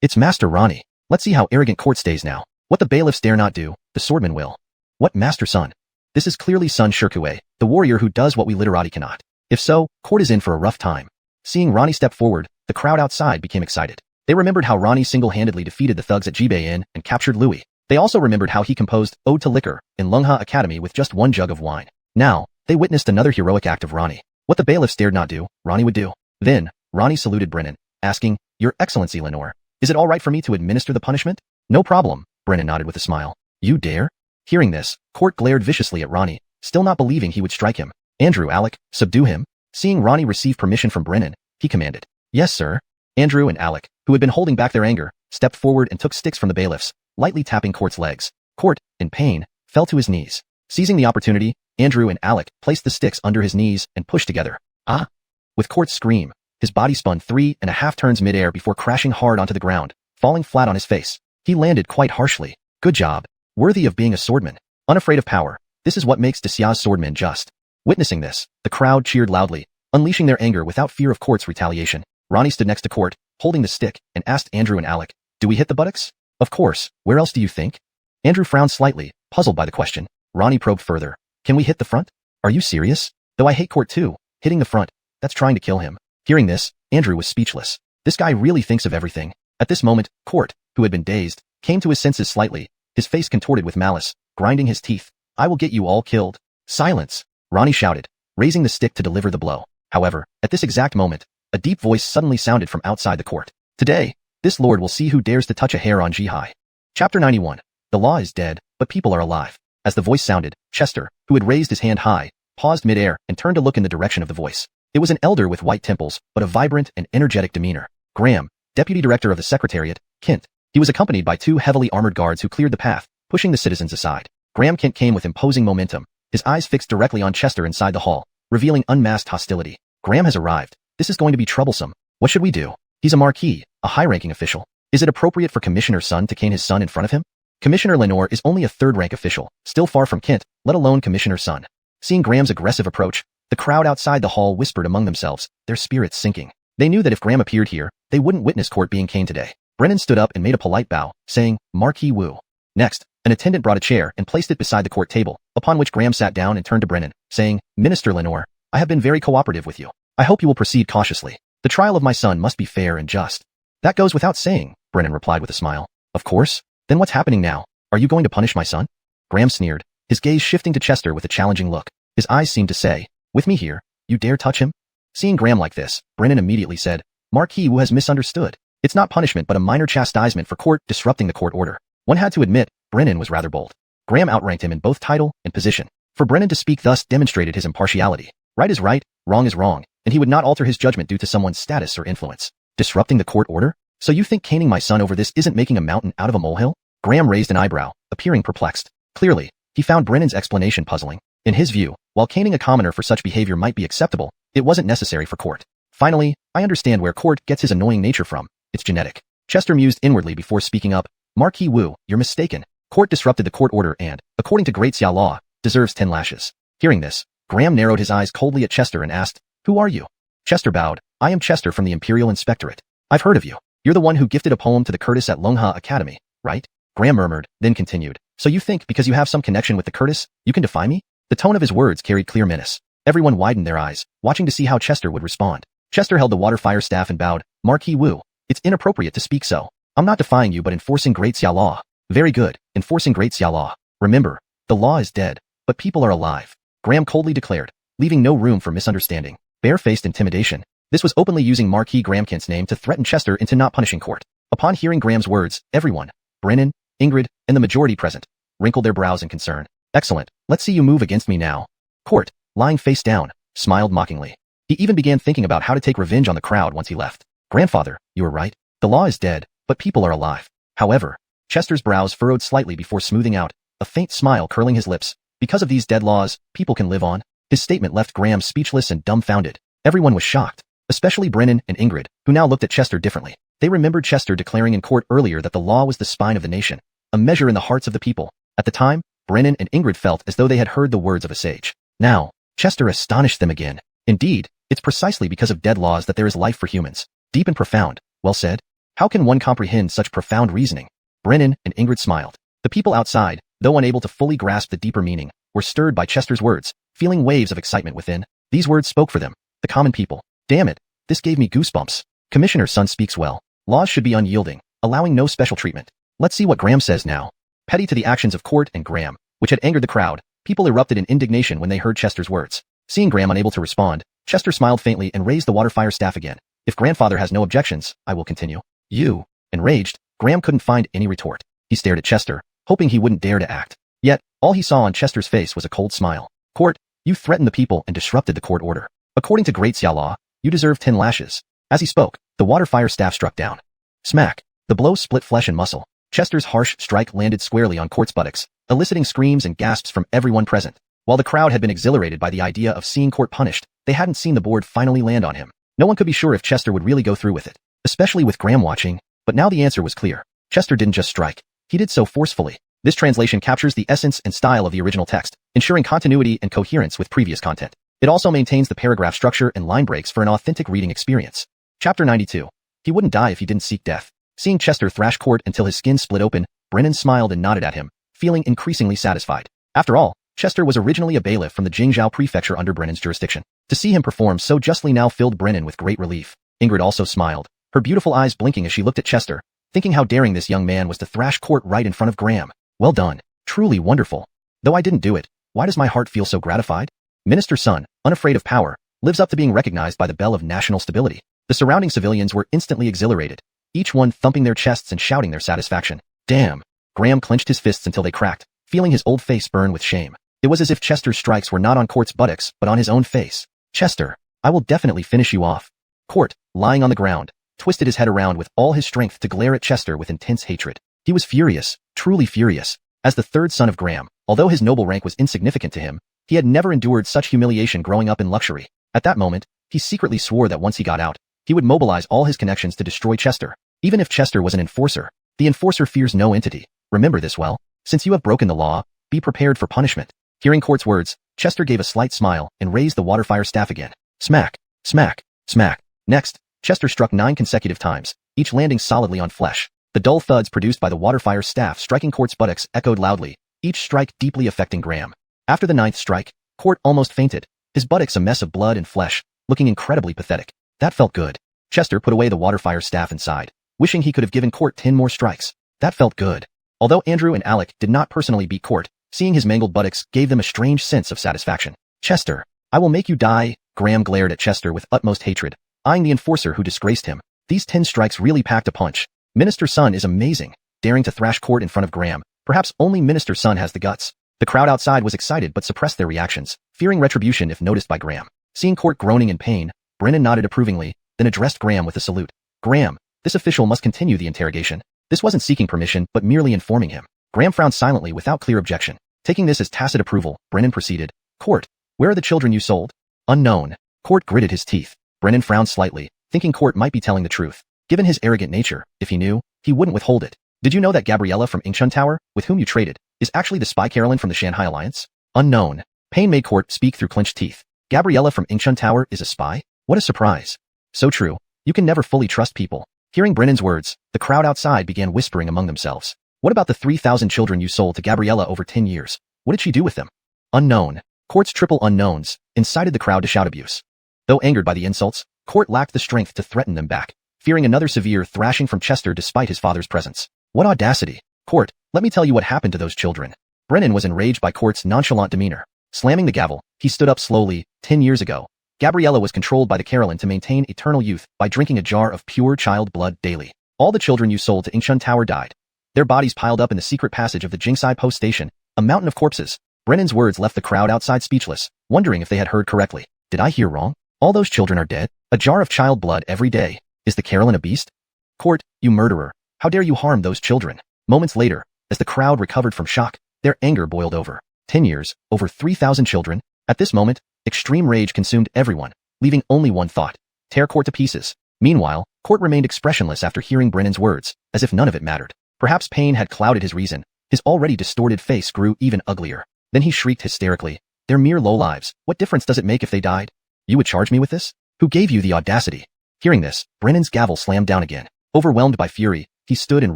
It's Master Ronnie. Let's see how arrogant Court stays now. What the bailiffs dare not do, the swordman will. What Master Son? This is clearly Sun Shirkue, the warrior who does what we literati cannot. If so, Court is in for a rough time. Seeing Ronnie step forward, the crowd outside became excited. They remembered how Ronnie single-handedly defeated the thugs at Jibei Inn and captured Louis. They also remembered how he composed Ode to Liquor in Lungha Academy with just one jug of wine. Now, they witnessed another heroic act of Ronnie. What the bailiffs dared not do, Ronnie would do. Then, Ronnie saluted Brennan, asking, Your Excellency Lenore, is it all right for me to administer the punishment? No problem, Brennan nodded with a smile. You dare? Hearing this, Court glared viciously at Ronnie, still not believing he would strike him. Andrew, Alec, subdue him. Seeing Ronnie receive permission from Brennan, he commanded. Yes, sir. Andrew and Alec, who had been holding back their anger, stepped forward and took sticks from the bailiffs, lightly tapping Court's legs. Court, in pain, fell to his knees. Seizing the opportunity, Andrew and Alec placed the sticks under his knees and pushed together. Ah! With Court's scream, his body spun 3.5 turns midair before crashing hard onto the ground, falling flat on his face. He landed quite harshly. Good job. Worthy of being a swordman. Unafraid of power. This is what makes Desia's swordmen just. Witnessing this, the crowd cheered loudly, unleashing their anger without fear of Court's retaliation. Ronnie stood next to Court, holding the stick, and asked Andrew and Alec, Do we hit the buttocks? Of course, where else do you think? Andrew frowned slightly, puzzled by the question. Ronnie probed further. Can we hit the front? Are you serious? Though I hate Court too, hitting the front, that's trying to kill him. Hearing this, Andrew was speechless. This guy really thinks of everything. At this moment, Court, who had been dazed, came to his senses slightly, his face contorted with malice, grinding his teeth. I will get you all killed. Silence! Ronnie shouted, raising the stick to deliver the blow. However, at this exact moment, a deep voice suddenly sounded from outside the court. Today, this lord will see who dares to touch a hair on Jihai. Chapter 91. The law is dead, but people are alive. As the voice sounded, Chester, who had raised his hand high, paused midair and turned to look in the direction of the voice. It was an elder with white temples, but a vibrant and energetic demeanor. Graham, deputy director of the Secretariat, Kent. He was accompanied by 2 heavily armored guards who cleared the path, pushing the citizens aside. Graham Kent came with imposing momentum, his eyes fixed directly on Chester inside the hall, revealing unmasked hostility. Graham has arrived. This is going to be troublesome. What should we do? He's a marquis, a high-ranking official. Is it appropriate for Commissioner Sun to cane his son in front of him? Commissioner Lenore is only a third-rank official, still far from Kent, let alone Commissioner Sun. Seeing Graham's aggressive approach, the crowd outside the hall whispered among themselves, their spirits sinking. They knew that if Graham appeared here, they wouldn't witness Court being caned today. Brennan stood up and made a polite bow, saying, Marquis Wu. Next, an attendant brought a chair and placed it beside the court table, upon which Graham sat down and turned to Brennan, saying, Minister Lenore, I have been very cooperative with you. I hope you will proceed cautiously. The trial of my son must be fair and just. That goes without saying, Brennan replied with a smile. Of course. Then what's happening now? Are you going to punish my son? Graham sneered, his gaze shifting to Chester with a challenging look. His eyes seemed to say, With me here, you dare touch him? Seeing Graham like this, Brennan immediately said, Marquis Wu has misunderstood. It's not punishment but a minor chastisement for Court disrupting the court order. One had to admit, Brennan was rather bold. Graham outranked him in both title and position. For Brennan to speak thus demonstrated his impartiality. Right is right, wrong is wrong, and he would not alter his judgment due to someone's status or influence. Disrupting the court order? So you think caning my son over this isn't making a mountain out of a molehill? Graham raised an eyebrow, appearing perplexed. Clearly, he found Brennan's explanation puzzling. In his view, while caning a commoner for such behavior might be acceptable, it wasn't necessary for Court. Finally, I understand where Court gets his annoying nature from. It's genetic. Chester mused inwardly before speaking up. Marquis Wu, you're mistaken. Court disrupted the court order and, according to Great Xia law, deserves 10 lashes. Hearing this, Graham narrowed his eyes coldly at Chester and asked, Who are you? Chester bowed. I am Chester from the Imperial Inspectorate. I've heard of you. You're the one who gifted a poem to the Curtis at Lungha Academy, right? Graham murmured, then continued. So you think because you have some connection with the Curtis, you can defy me? The tone of his words carried clear menace. Everyone widened their eyes, watching to see how Chester would respond. Chester held the water fire staff and bowed. Marquis Wu, it's inappropriate to speak so. I'm not defying you but enforcing Great Xia Law. Very good, enforcing Great Xia Law. Remember, the law is dead, but people are alive. Graham coldly declared, leaving no room for misunderstanding. Barefaced intimidation. This was openly using Marquis Gramkent's name to threaten Chester into not punishing Court. Upon hearing Graham's words, everyone, Brennan, Ingrid, and the majority present, wrinkled their brows in concern. Excellent, let's see you move against me now. Court, lying face down, smiled mockingly. He even began thinking about how to take revenge on the crowd once he left. Grandfather, you were right. The law is dead, but people are alive. However, Chester's brows furrowed slightly before smoothing out, a faint smile curling his lips. Because of these dead laws, people can live on. His statement left Graham speechless and dumbfounded. Everyone was shocked, especially Brennan and Ingrid, who now looked at Chester differently. They remembered Chester declaring in court earlier that the law was the spine of the nation, a measure in the hearts of the people. At the time, Brennan and Ingrid felt as though they had heard the words of a sage. Now, Chester astonished them again. Indeed, it's precisely because of dead laws that there is life for humans. Deep and profound. Well said. How can one comprehend such profound reasoning? Brennan and Ingrid smiled. The people outside, though unable to fully grasp the deeper meaning, were stirred by Chester's words, feeling waves of excitement within. These words spoke for them, the common people. Damn it, this gave me goosebumps. Commissioner Sun speaks well. Laws should be unyielding, allowing no special treatment. Let's see what Graham says now. Petty to the actions of Court and Graham, which had angered the crowd, people erupted in indignation when they heard Chester's words. Seeing Graham unable to respond, Chester smiled faintly and raised the water fire staff again. If grandfather has no objections, I will continue. You. Enraged, Graham couldn't find any retort. He stared at Chester, hoping he wouldn't dare to act. Yet, all he saw on Chester's face was a cold smile. Court, you threatened the people and disrupted the court order. According to Great Xia Law, you deserve 10 lashes. As he spoke, the water fire staff struck down. Smack. The blow split flesh and muscle. Chester's harsh strike landed squarely on Court's buttocks, eliciting screams and gasps from everyone present. While the crowd had been exhilarated by the idea of seeing Court punished, they hadn't seen the board finally land on him. No one could be sure if Chester would really go through with it, especially with Graham watching, but now the answer was clear. Chester didn't just strike. He did so forcefully. This translation captures the essence and style of the original text, ensuring continuity and coherence with previous content. It also maintains the paragraph structure and line breaks for an authentic reading experience. Chapter 92. He wouldn't die if he didn't seek death. Seeing Chester thrash Court until his skin split open, Brennan smiled and nodded at him, feeling increasingly satisfied. After all, Chester was originally a bailiff from the Jingzhou prefecture under Brennan's jurisdiction. To see him perform so justly now filled Brennan with great relief. Ingrid also smiled, her beautiful eyes blinking as she looked at Chester, thinking how daring this young man was to thrash Court right in front of Graham. Well done. Truly wonderful. Though I didn't do it, why does my heart feel so gratified? Minister Sun, unafraid of power, lives up to being recognized by the bell of national stability. The surrounding civilians were instantly exhilarated, each one thumping their chests and shouting their satisfaction. Damn. Graham clenched his fists until they cracked, feeling his old face burn with shame. It was as if Chester's strikes were not on Court's buttocks, but on his own face. Chester, I will definitely finish you off. Court, lying on the ground, twisted his head around with all his strength to glare at Chester with intense hatred. He was furious, truly furious. As the third son of Graham, although his noble rank was insignificant to him, he had never endured such humiliation growing up in luxury. At that moment, he secretly swore that once he got out, he would mobilize all his connections to destroy Chester. Even if Chester was an enforcer, the enforcer fears no entity. Remember this well. Since you have broken the law, be prepared for punishment. Hearing Court's words, Chester gave a slight smile and raised the water fire staff again. Smack, smack, smack. Next, Chester struck 9 consecutive times, each landing solidly on flesh. The dull thuds produced by the water fire staff striking Court's buttocks echoed loudly, each strike deeply affecting Graham. After the 9th strike, Court almost fainted, his buttocks a mess of blood and flesh, looking incredibly pathetic. That felt good. Chester put away the water fire staff and sighed, wishing he could have given Court 10 more strikes. That felt good. Although Andrew and Alec did not personally beat Court, seeing his mangled buttocks gave them a strange sense of satisfaction. Chester, I will make you die. Graham glared at Chester with utmost hatred, eyeing the enforcer who disgraced him. These 10 strikes really packed a punch. Minister Sun is amazing, daring to thrash Court in front of Graham. Perhaps only Minister Sun has the guts. The crowd outside was excited but suppressed their reactions, fearing retribution if noticed by Graham. Seeing Court groaning in pain, Brennan nodded approvingly, then addressed Graham with a salute. Graham, this official must continue the interrogation. This wasn't seeking permission but merely informing him. Graham frowned silently without clear objection. Taking this as tacit approval, Brennan proceeded. Court, where are the children you sold? Unknown. Court gritted his teeth. Brennan frowned slightly, thinking Court might be telling the truth. Given his arrogant nature, if he knew, he wouldn't withhold it. Did you know that Gabriella from Ingshun Tower, with whom you traded, is actually the spy Carolyn from the Shanghai Alliance? Unknown. Pain made Court speak through clenched teeth. Gabriella from Ingshun Tower is a spy? What a surprise. So true. You can never fully trust people. Hearing Brennan's words, the crowd outside began whispering among themselves. What about the 3,000 children you sold to Gabriella over 10 years? What did she do with them? Unknown. Court's triple unknowns incited the crowd to shout abuse. Though angered by the insults, Court lacked the strength to threaten them back, fearing another severe thrashing from Chester despite his father's presence. What audacity! Court, let me tell you what happened to those children. Brennan was enraged by Court's nonchalant demeanor. Slamming the gavel, he stood up slowly. 10 years ago, Gabriella was controlled by the Carolyn to maintain eternal youth by drinking a jar of pure child blood daily. All the children you sold to Ingshun Tower died. Their bodies piled up in the secret passage of the Jingsai Post Station, a mountain of corpses. Brennan's words left the crowd outside speechless, wondering if they had heard correctly. Did I hear wrong? All those children are dead? A jar of child blood every day. Is the Carolyn a beast? Court, you murderer. How dare you harm those children? Moments later, as the crowd recovered from shock, their anger boiled over. 10 years, over 3,000 children. At this moment, extreme rage consumed everyone, leaving only one thought: tear Court to pieces. Meanwhile, Court remained expressionless after hearing Brennan's words, as if none of it mattered. Perhaps pain had clouded his reason. His already distorted face grew even uglier. Then he shrieked hysterically. They're mere lowlives. What difference does it make if they died? You would charge me with this? Who gave you the audacity? Hearing this, Brennan's gavel slammed down again. Overwhelmed by fury, he stood and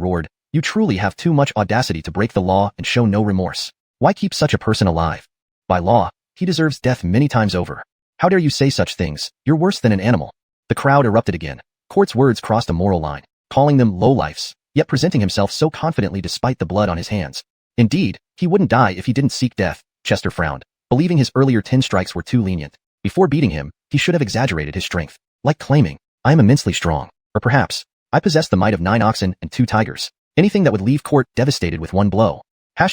roared. You truly have too much audacity to break the law and show no remorse. Why keep such a person alive? By law, he deserves death many times over. How dare you say such things? You're worse than an animal. The crowd erupted again. Court's words crossed a moral line, calling them lowlifes, yet presenting himself so confidently despite the blood on his hands. Indeed, he wouldn't die if he didn't seek death. Chester frowned, believing his earlier 10 strikes were too lenient. Before beating him, he should have exaggerated his strength, like claiming, I am immensely strong. Or perhaps, I possess the might of 9 oxen and 2 tigers. Anything that would leave Court devastated with one blow. #####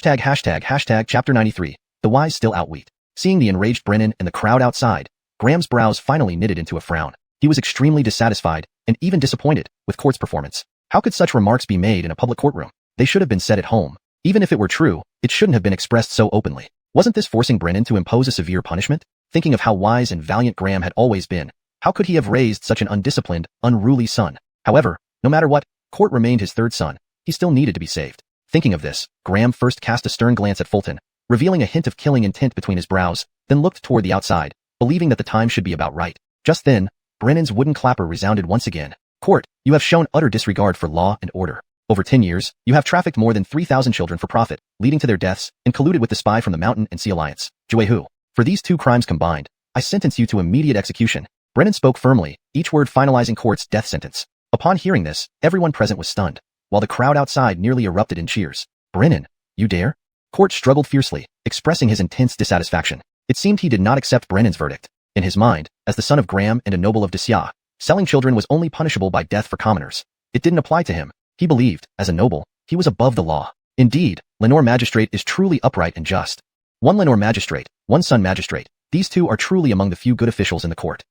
Chapter 93. The wise still outwit. Seeing the enraged Brennan and the crowd outside, Graham's brows finally knitted into a frown. He was extremely dissatisfied, and even disappointed, with Court's performance. How could such remarks be made in a public courtroom? They should have been said at home. Even if it were true, it shouldn't have been expressed so openly. Wasn't this forcing Brennan to impose a severe punishment? Thinking of how wise and valiant Graham had always been, how could he have raised such an undisciplined, unruly son? However, no matter what, Court remained his third son. He still needed to be saved. Thinking of this, Graham first cast a stern glance at Fulton, revealing a hint of killing intent between his brows, then looked toward the outside, believing that the time should be about right. Just then, Brennan's wooden clapper resounded once again. Court, you have shown utter disregard for law and order. Over 10 years, you have trafficked more than 3,000 children for profit, leading to their deaths, and colluded with the spy from the Mountain and Sea Alliance, Juehu. For these 2 crimes combined, I sentence you to immediate execution. Brennan spoke firmly, each word finalizing Court's death sentence. Upon hearing this, everyone present was stunned, while the crowd outside nearly erupted in cheers. Brennan, you dare? Court struggled fiercely, expressing his intense dissatisfaction. It seemed he did not accept Brennan's verdict. In his mind, as the son of Graham and a noble of Disya, selling children was only punishable by death for commoners. It didn't apply to him. He believed, as a noble, he was above the law. Indeed, Lenore Magistrate is truly upright and just. One Lenore Magistrate, one son Magistrate. These 2 are truly among the few good officials in the court.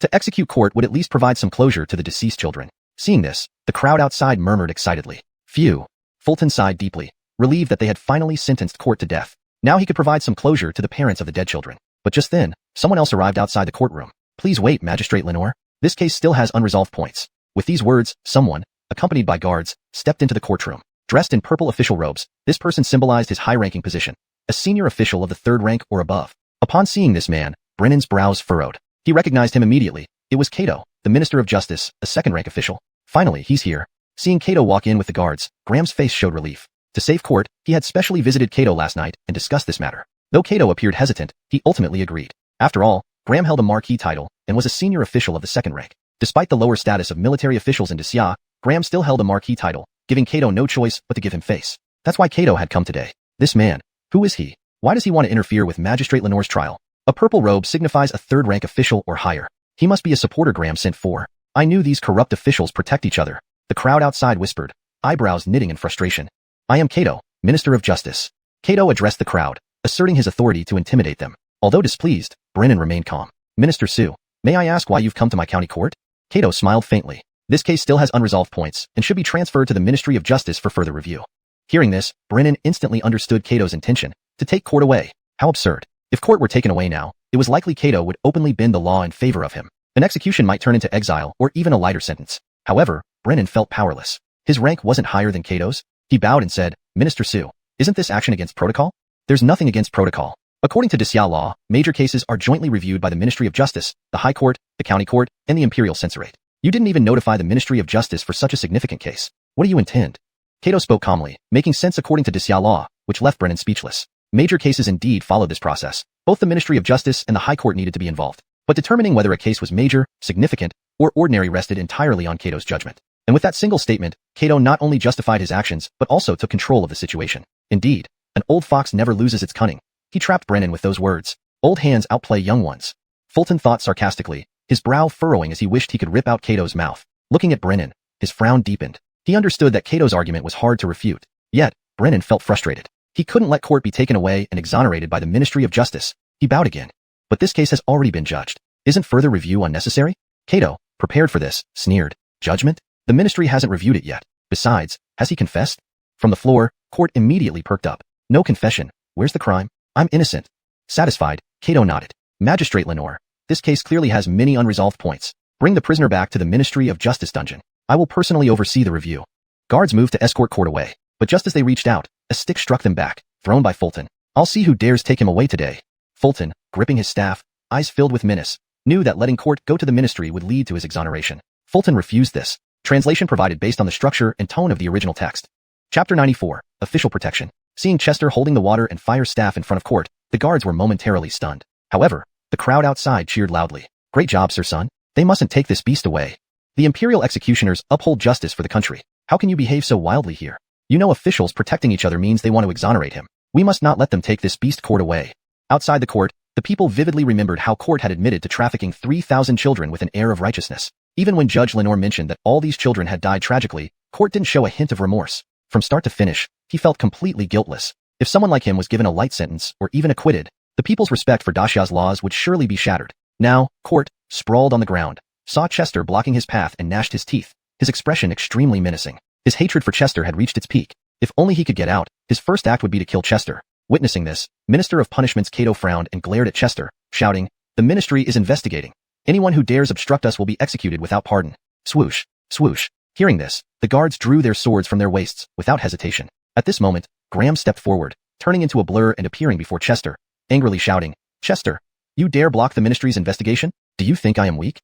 To execute Court would at least provide some closure to the deceased children. Seeing this, the crowd outside murmured excitedly. Phew. Fulton sighed deeply, relieved that they had finally sentenced Court to death. Now he could provide some closure to the parents of the dead children. But just then, someone else arrived outside the courtroom. Please wait, Magistrate Lenore. This case still has unresolved points. With these words, someone, accompanied by guards, stepped into the courtroom. Dressed in purple official robes, this person symbolized his high-ranking position, a senior official of the 3rd rank or above. Upon seeing this man, Brennan's brows furrowed. He recognized him immediately. It was Cato, the Minister of Justice, a 2nd-rank official. Finally, he's here. Seeing Cato walk in with the guards, Graham's face showed relief. To save Court, he had specially visited Cato last night and discussed this matter. Though Cato appeared hesitant, he ultimately agreed. After all, Graham held a marquis title and was a senior official of the 2nd rank. Despite the lower status of military officials in Disya, Graham still held a marquis title, giving Cato no choice but to give him face. That's why Cato had come today. This man, who is he? Why does he want to interfere with Magistrate Lenore's trial? A purple robe signifies a 3rd-rank official or higher. He must be a supporter Graham sent for. I knew these corrupt officials protect each other. The crowd outside whispered, eyebrows knitting in frustration. I am Cato, Minister of Justice. Cato addressed the crowd, asserting his authority to intimidate them. Although displeased, Brennan remained calm. Minister Sue, may I ask why you've come to my county court? Cato smiled faintly. This case still has unresolved points and should be transferred to the Ministry of Justice for further review. Hearing this, Brennan instantly understood Cato's intention to take Court away. How absurd. If Court were taken away now, it was likely Cato would openly bend the law in favor of him. An execution might turn into exile or even a lighter sentence. However, Brennan felt powerless. His rank wasn't higher than Cato's. He bowed and said, Minister Sue, isn't this action against protocol? There's nothing against protocol. According to Disya law, major cases are jointly reviewed by the Ministry of Justice, the High Court, the County Court, and the Imperial Censorate. You didn't even notify the Ministry of Justice for such a significant case. What do you intend? Cato spoke calmly, making sense according to Disya law, which left Brennan speechless. Major cases indeed followed this process, Both the Ministry of Justice and the High Court needed to be involved, but determining whether a case was major, significant, or ordinary rested entirely on Kato's judgment. And with that single statement, Kato not only justified his actions, but also took control of the situation. Indeed, an old fox never loses its cunning. He trapped Brennan with those words. Old hands outplay young ones. Fulton thought sarcastically, his brow furrowing as he wished he could rip out Kato's mouth. Looking at Brennan, his frown deepened. He understood that Kato's argument was hard to refute. Yet, Brennan felt frustrated. He couldn't let court be taken away and exonerated by the Ministry of Justice. He bowed again. But this case has already been judged. Isn't further review unnecessary? Kato, prepared for this, sneered. Judgment? The ministry hasn't reviewed it yet. Besides, has he confessed? From the floor, court immediately perked up. No confession. Where's the crime? I'm innocent. Satisfied, Kato nodded. Magistrate Lenore, this case clearly has many unresolved points. Bring the prisoner back to the Ministry of Justice dungeon. I will personally oversee the review. Guards moved to escort court away, but just as they reached out, a stick struck them back, thrown by Fulton. I'll see who dares take him away today. Fulton, gripping his staff, eyes filled with menace, knew that letting court go to the ministry would lead to his exoneration. Fulton refused this. Translation provided based on the structure and tone of the original text. Chapter 94, Official Protection. Seeing Chester holding the water and fire staff in front of court, the guards were momentarily stunned. However, the crowd outside cheered loudly. Great job, Sir Son. They mustn't take this beast away. The imperial executioners uphold justice for the country. How can you behave so wildly here? You know officials protecting each other means they want to exonerate him. We must not let them take this beast court away. Outside the court, the people vividly remembered how court had admitted to trafficking 3,000 children with an air of righteousness. Even when Judge Lenore mentioned that all these children had died tragically, court didn't show a hint of remorse. From start to finish, he felt completely guiltless. If someone like him was given a light sentence or even acquitted, the people's respect for Dashia's laws would surely be shattered. Now, court, sprawled on the ground, saw Chester blocking his path and gnashed his teeth, his expression extremely menacing. His hatred for Chester had reached its peak. If only he could get out, his first act would be to kill Chester. Witnessing this, Minister of Punishments Kato frowned and glared at Chester, shouting, "The ministry is investigating. Anyone who dares obstruct us will be executed without pardon." Swoosh, swoosh. Hearing this, the guards drew their swords from their waists, without hesitation. At this moment, Graham stepped forward, turning into a blur and appearing before Chester, angrily shouting, "Chester, you dare block the ministry's investigation? Do you think I am weak?"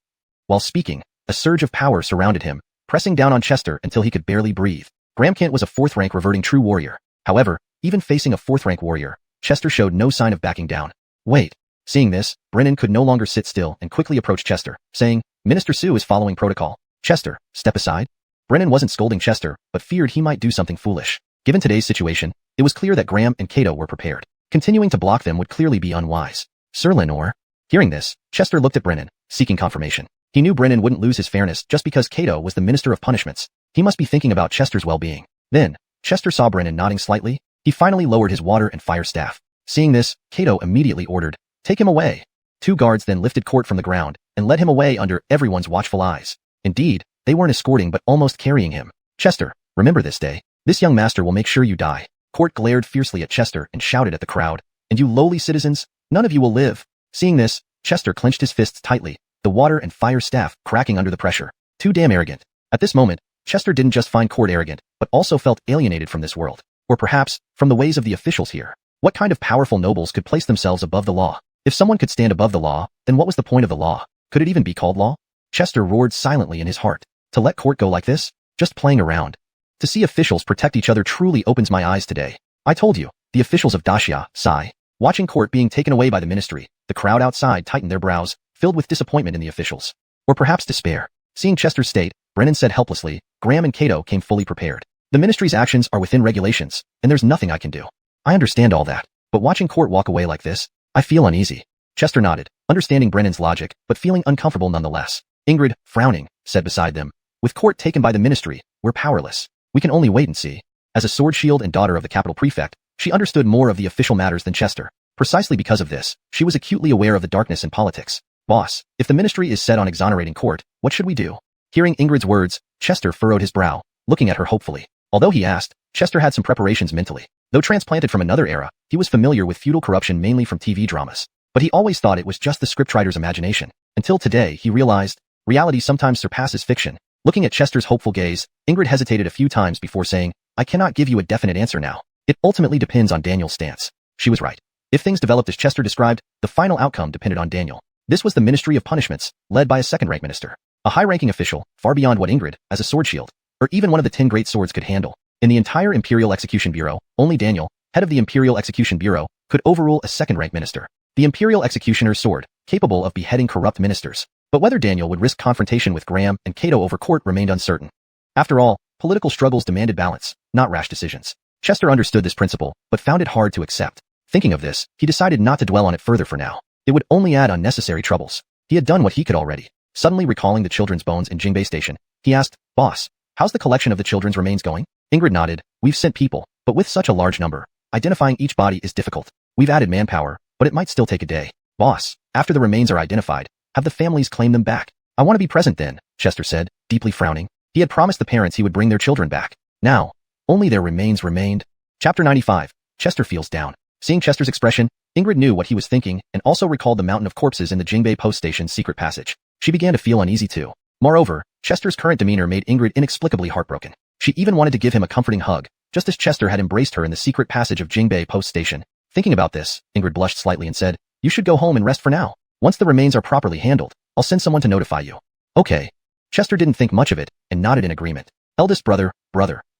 While speaking, a surge of power surrounded him, pressing down on Chester until he could barely breathe. Graham Kent was a fourth-rank reverting true warrior. However, even facing a fourth-rank warrior, Chester showed no sign of backing down. Wait. Seeing this, Brennan could no longer sit still and quickly approached Chester, saying, "Minister Sue is following protocol. Chester, step aside." Brennan wasn't scolding Chester, but feared he might do something foolish. Given today's situation, it was clear that Graham and Kato were prepared. Continuing to block them would clearly be unwise. Sir Lenore. Hearing this, Chester looked at Brennan, seeking confirmation. He knew Brennan wouldn't lose his fairness just because Kato was the Minister of Punishments. He must be thinking about Chester's well-being. Then, Chester saw Brennan nodding slightly. He finally lowered his water and fire staff. Seeing this, Kato immediately ordered, "Take him away." Two guards then lifted Court from the ground and led him away under everyone's watchful eyes. Indeed, they weren't escorting but almost carrying him. "Chester, remember this day. This young master will make sure you die." Court glared fiercely at Chester and shouted at the crowd, "And you lowly citizens, none of you will live." Seeing this, Chester clenched his fists tightly, the water and fire staff cracking under the pressure. Too damn arrogant. At this moment, Chester didn't just find Court arrogant, but also felt alienated from this world. Or perhaps, from the ways of the officials here. What kind of powerful nobles could place themselves above the law? If someone could stand above the law, then what was the point of the law? Could it even be called law? Chester roared silently in his heart. To let Court go like this? Just playing around. To see officials protect each other truly opens my eyes today. I told you, the officials of Dashia, sigh. Watching Court being taken away by the ministry, the crowd outside tightened their brows, filled with disappointment in the officials. Or perhaps despair. Seeing Chester's state, Brennan said helplessly, "Graham and Kato came fully prepared. The ministry's actions are within regulations, and there's nothing I can do. I understand all that, but watching Court walk away like this, I feel uneasy." Chester nodded, understanding Brennan's logic, but feeling uncomfortable nonetheless. Ingrid, frowning, said beside them, "With Court taken by the ministry, we're powerless. We can only wait and see." As a sword shield and daughter of the capital prefect, she understood more of the official matters than Chester. Precisely because of this, she was acutely aware of the darkness in politics. "Boss, if the ministry is set on exonerating Court, what should we do?" Hearing Ingrid's words, Chester furrowed his brow, looking at her hopefully. Although he asked, Chester had some preparations mentally. Though transplanted from another era, he was familiar with feudal corruption mainly from TV dramas. But he always thought it was just the scriptwriter's imagination. Until today, he realized, reality sometimes surpasses fiction. Looking at Chester's hopeful gaze, Ingrid hesitated a few times before saying, "I cannot give you a definite answer now. It ultimately depends on Daniel's stance." She was right. If things developed as Chester described, the final outcome depended on Daniel. This was the Ministry of Punishments, led by a second-rank minister. A high-ranking official, far beyond what Ingrid, as a sword shield, or even one of the 10 great swords could handle. In the entire Imperial Execution Bureau, only Daniel, head of the Imperial Execution Bureau, could overrule a second-rank minister. the Imperial Executioner's sword, capable of beheading corrupt ministers. But whether Daniel would risk confrontation with Graham and Cato over court remained uncertain. After all, political struggles demanded balance, not rash decisions. Chester understood this principle, but found it hard to accept. Thinking of this, he decided not to dwell on it further for now. It would only add unnecessary troubles. He had done what he could already. Suddenly recalling the children's bones in Jingbei Station, he asked, "Boss, how's the collection of the children's remains going?" Ingrid nodded. "We've sent people, but with such a large number, identifying each body is difficult. We've added manpower, but it might still take a day. Boss, after the remains are identified, have the families claim them back." "I want to be present then," Chester said, deeply frowning. He had promised the parents he would bring their children back. Now, only their remains remained. Chapter 95. Chester feels down. Seeing Chester's expression, Ingrid knew what he was thinking and also recalled the mountain of corpses in the Jingbei post station's secret passage. She began to feel uneasy too. Moreover, Chester's current demeanor made Ingrid inexplicably heartbroken. She even wanted to give him a comforting hug, just as Chester had embraced her in the secret passage of Jingbei post station. Thinking about this, Ingrid blushed slightly and said, "You should go home and rest for now. Once the remains are properly handled, I'll send someone to notify you." "Okay." Chester didn't think much of it and nodded in agreement. Eldest brother.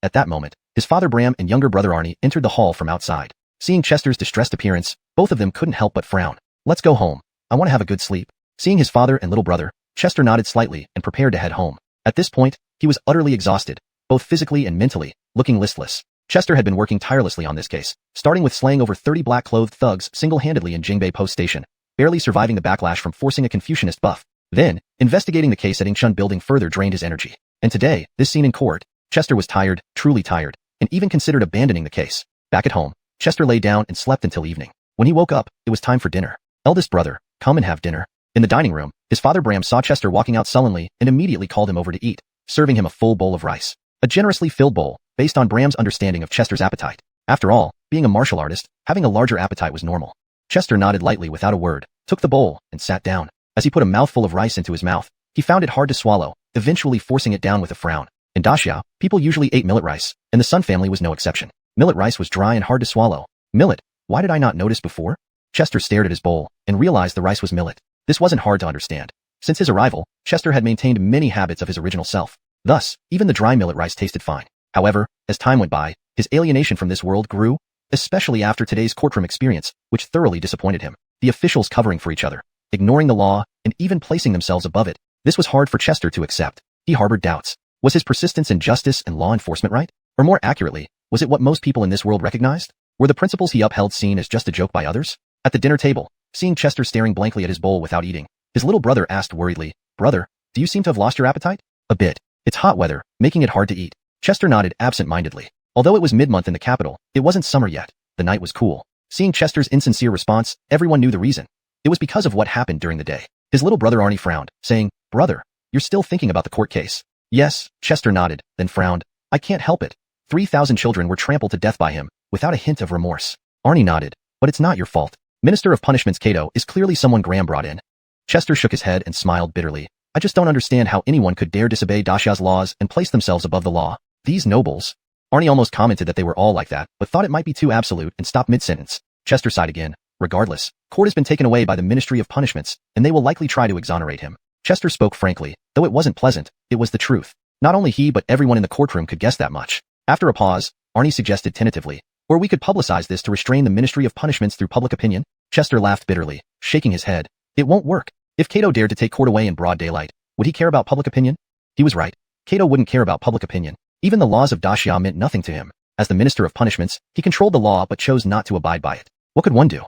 At that moment, his father Bram and younger brother Arnie entered the hall from outside. Seeing Chester's distressed appearance, both of them couldn't help but frown. "Let's go home. I want to have a good sleep." Seeing his father and little brother, Chester nodded slightly and prepared to head home. At this point, he was utterly exhausted, both physically and mentally, looking listless. Chester had been working tirelessly on this case, starting with slaying over 30 black-clothed thugs single-handedly in Jingbei Post Station, barely surviving the backlash from forcing a Confucianist buff. Then, investigating the case at Ingshun Building further drained his energy. And today, this scene in court, Chester was tired, truly tired, and even considered abandoning the case. Back at home, Chester lay down and slept until evening. When he woke up, it was time for dinner. "Eldest brother, come and have dinner." In the dining room, his father Bram saw Chester walking out sullenly and immediately called him over to eat, serving him a full bowl of rice. A generously filled bowl, based on Bram's understanding of Chester's appetite. After all, being a martial artist, having a larger appetite was normal. Chester nodded lightly without a word, took the bowl, and sat down. As he put a mouthful of rice into his mouth, he found it hard to swallow, eventually forcing it down with a frown. In Daxia, people usually ate millet rice, and the Sun family was no exception. Millet rice was dry and hard to swallow. Millet? Why did I not notice before? Chester stared at his bowl and realized the rice was millet. This wasn't hard to understand. Since his arrival, Chester had maintained many habits of his original self. Thus, even the dry millet rice tasted fine. However, as time went by, his alienation from this world grew, especially after today's courtroom experience, which thoroughly disappointed him. The officials covering for each other, ignoring the law, and even placing themselves above it. This was hard for Chester to accept. He harbored doubts. Was his persistence in justice and law enforcement right? Or more accurately, was it what most people in this world recognized? Were the principles he upheld seen as just a joke by others? At the dinner table, seeing Chester staring blankly at his bowl without eating, his little brother asked worriedly, "Brother, do you seem to have lost your appetite?" "A bit. It's hot weather, making it hard to eat." Chester nodded absent-mindedly. Although it was mid-month in the capital, it wasn't summer yet. The night was cool. Seeing Chester's insincere response, everyone knew the reason. It was because of what happened during the day. His little brother Arnie frowned, saying, "Brother, you're still thinking about the court case." "Yes," Chester nodded, then frowned. "I can't help it. 3,000 children were trampled to death by him, without a hint of remorse." Arnie nodded. "But it's not your fault. Minister of Punishments Cato is clearly someone Graham brought in." Chester shook his head and smiled bitterly. "I just don't understand how anyone could dare disobey Daxia's laws and place themselves above the law. These nobles." Arnie almost commented that they were all like that, but thought it might be too absolute and stopped mid-sentence. Chester sighed again. Regardless, court has been taken away by the Ministry of Punishments, and they will likely try to exonerate him. Chester spoke frankly. Though it wasn't pleasant, it was the truth. Not only he but everyone in the courtroom could guess that much. After a pause, Arnie suggested tentatively, "Or we could publicize this to restrain the Ministry of Punishments through public opinion." Chester laughed bitterly, shaking his head. "It won't work. If Cato dared to take court away in broad daylight, would he care about public opinion?" He was right. Cato wouldn't care about public opinion. Even the laws of Daxia meant nothing to him. As the Minister of Punishments, he controlled the law but chose not to abide by it. What could one do?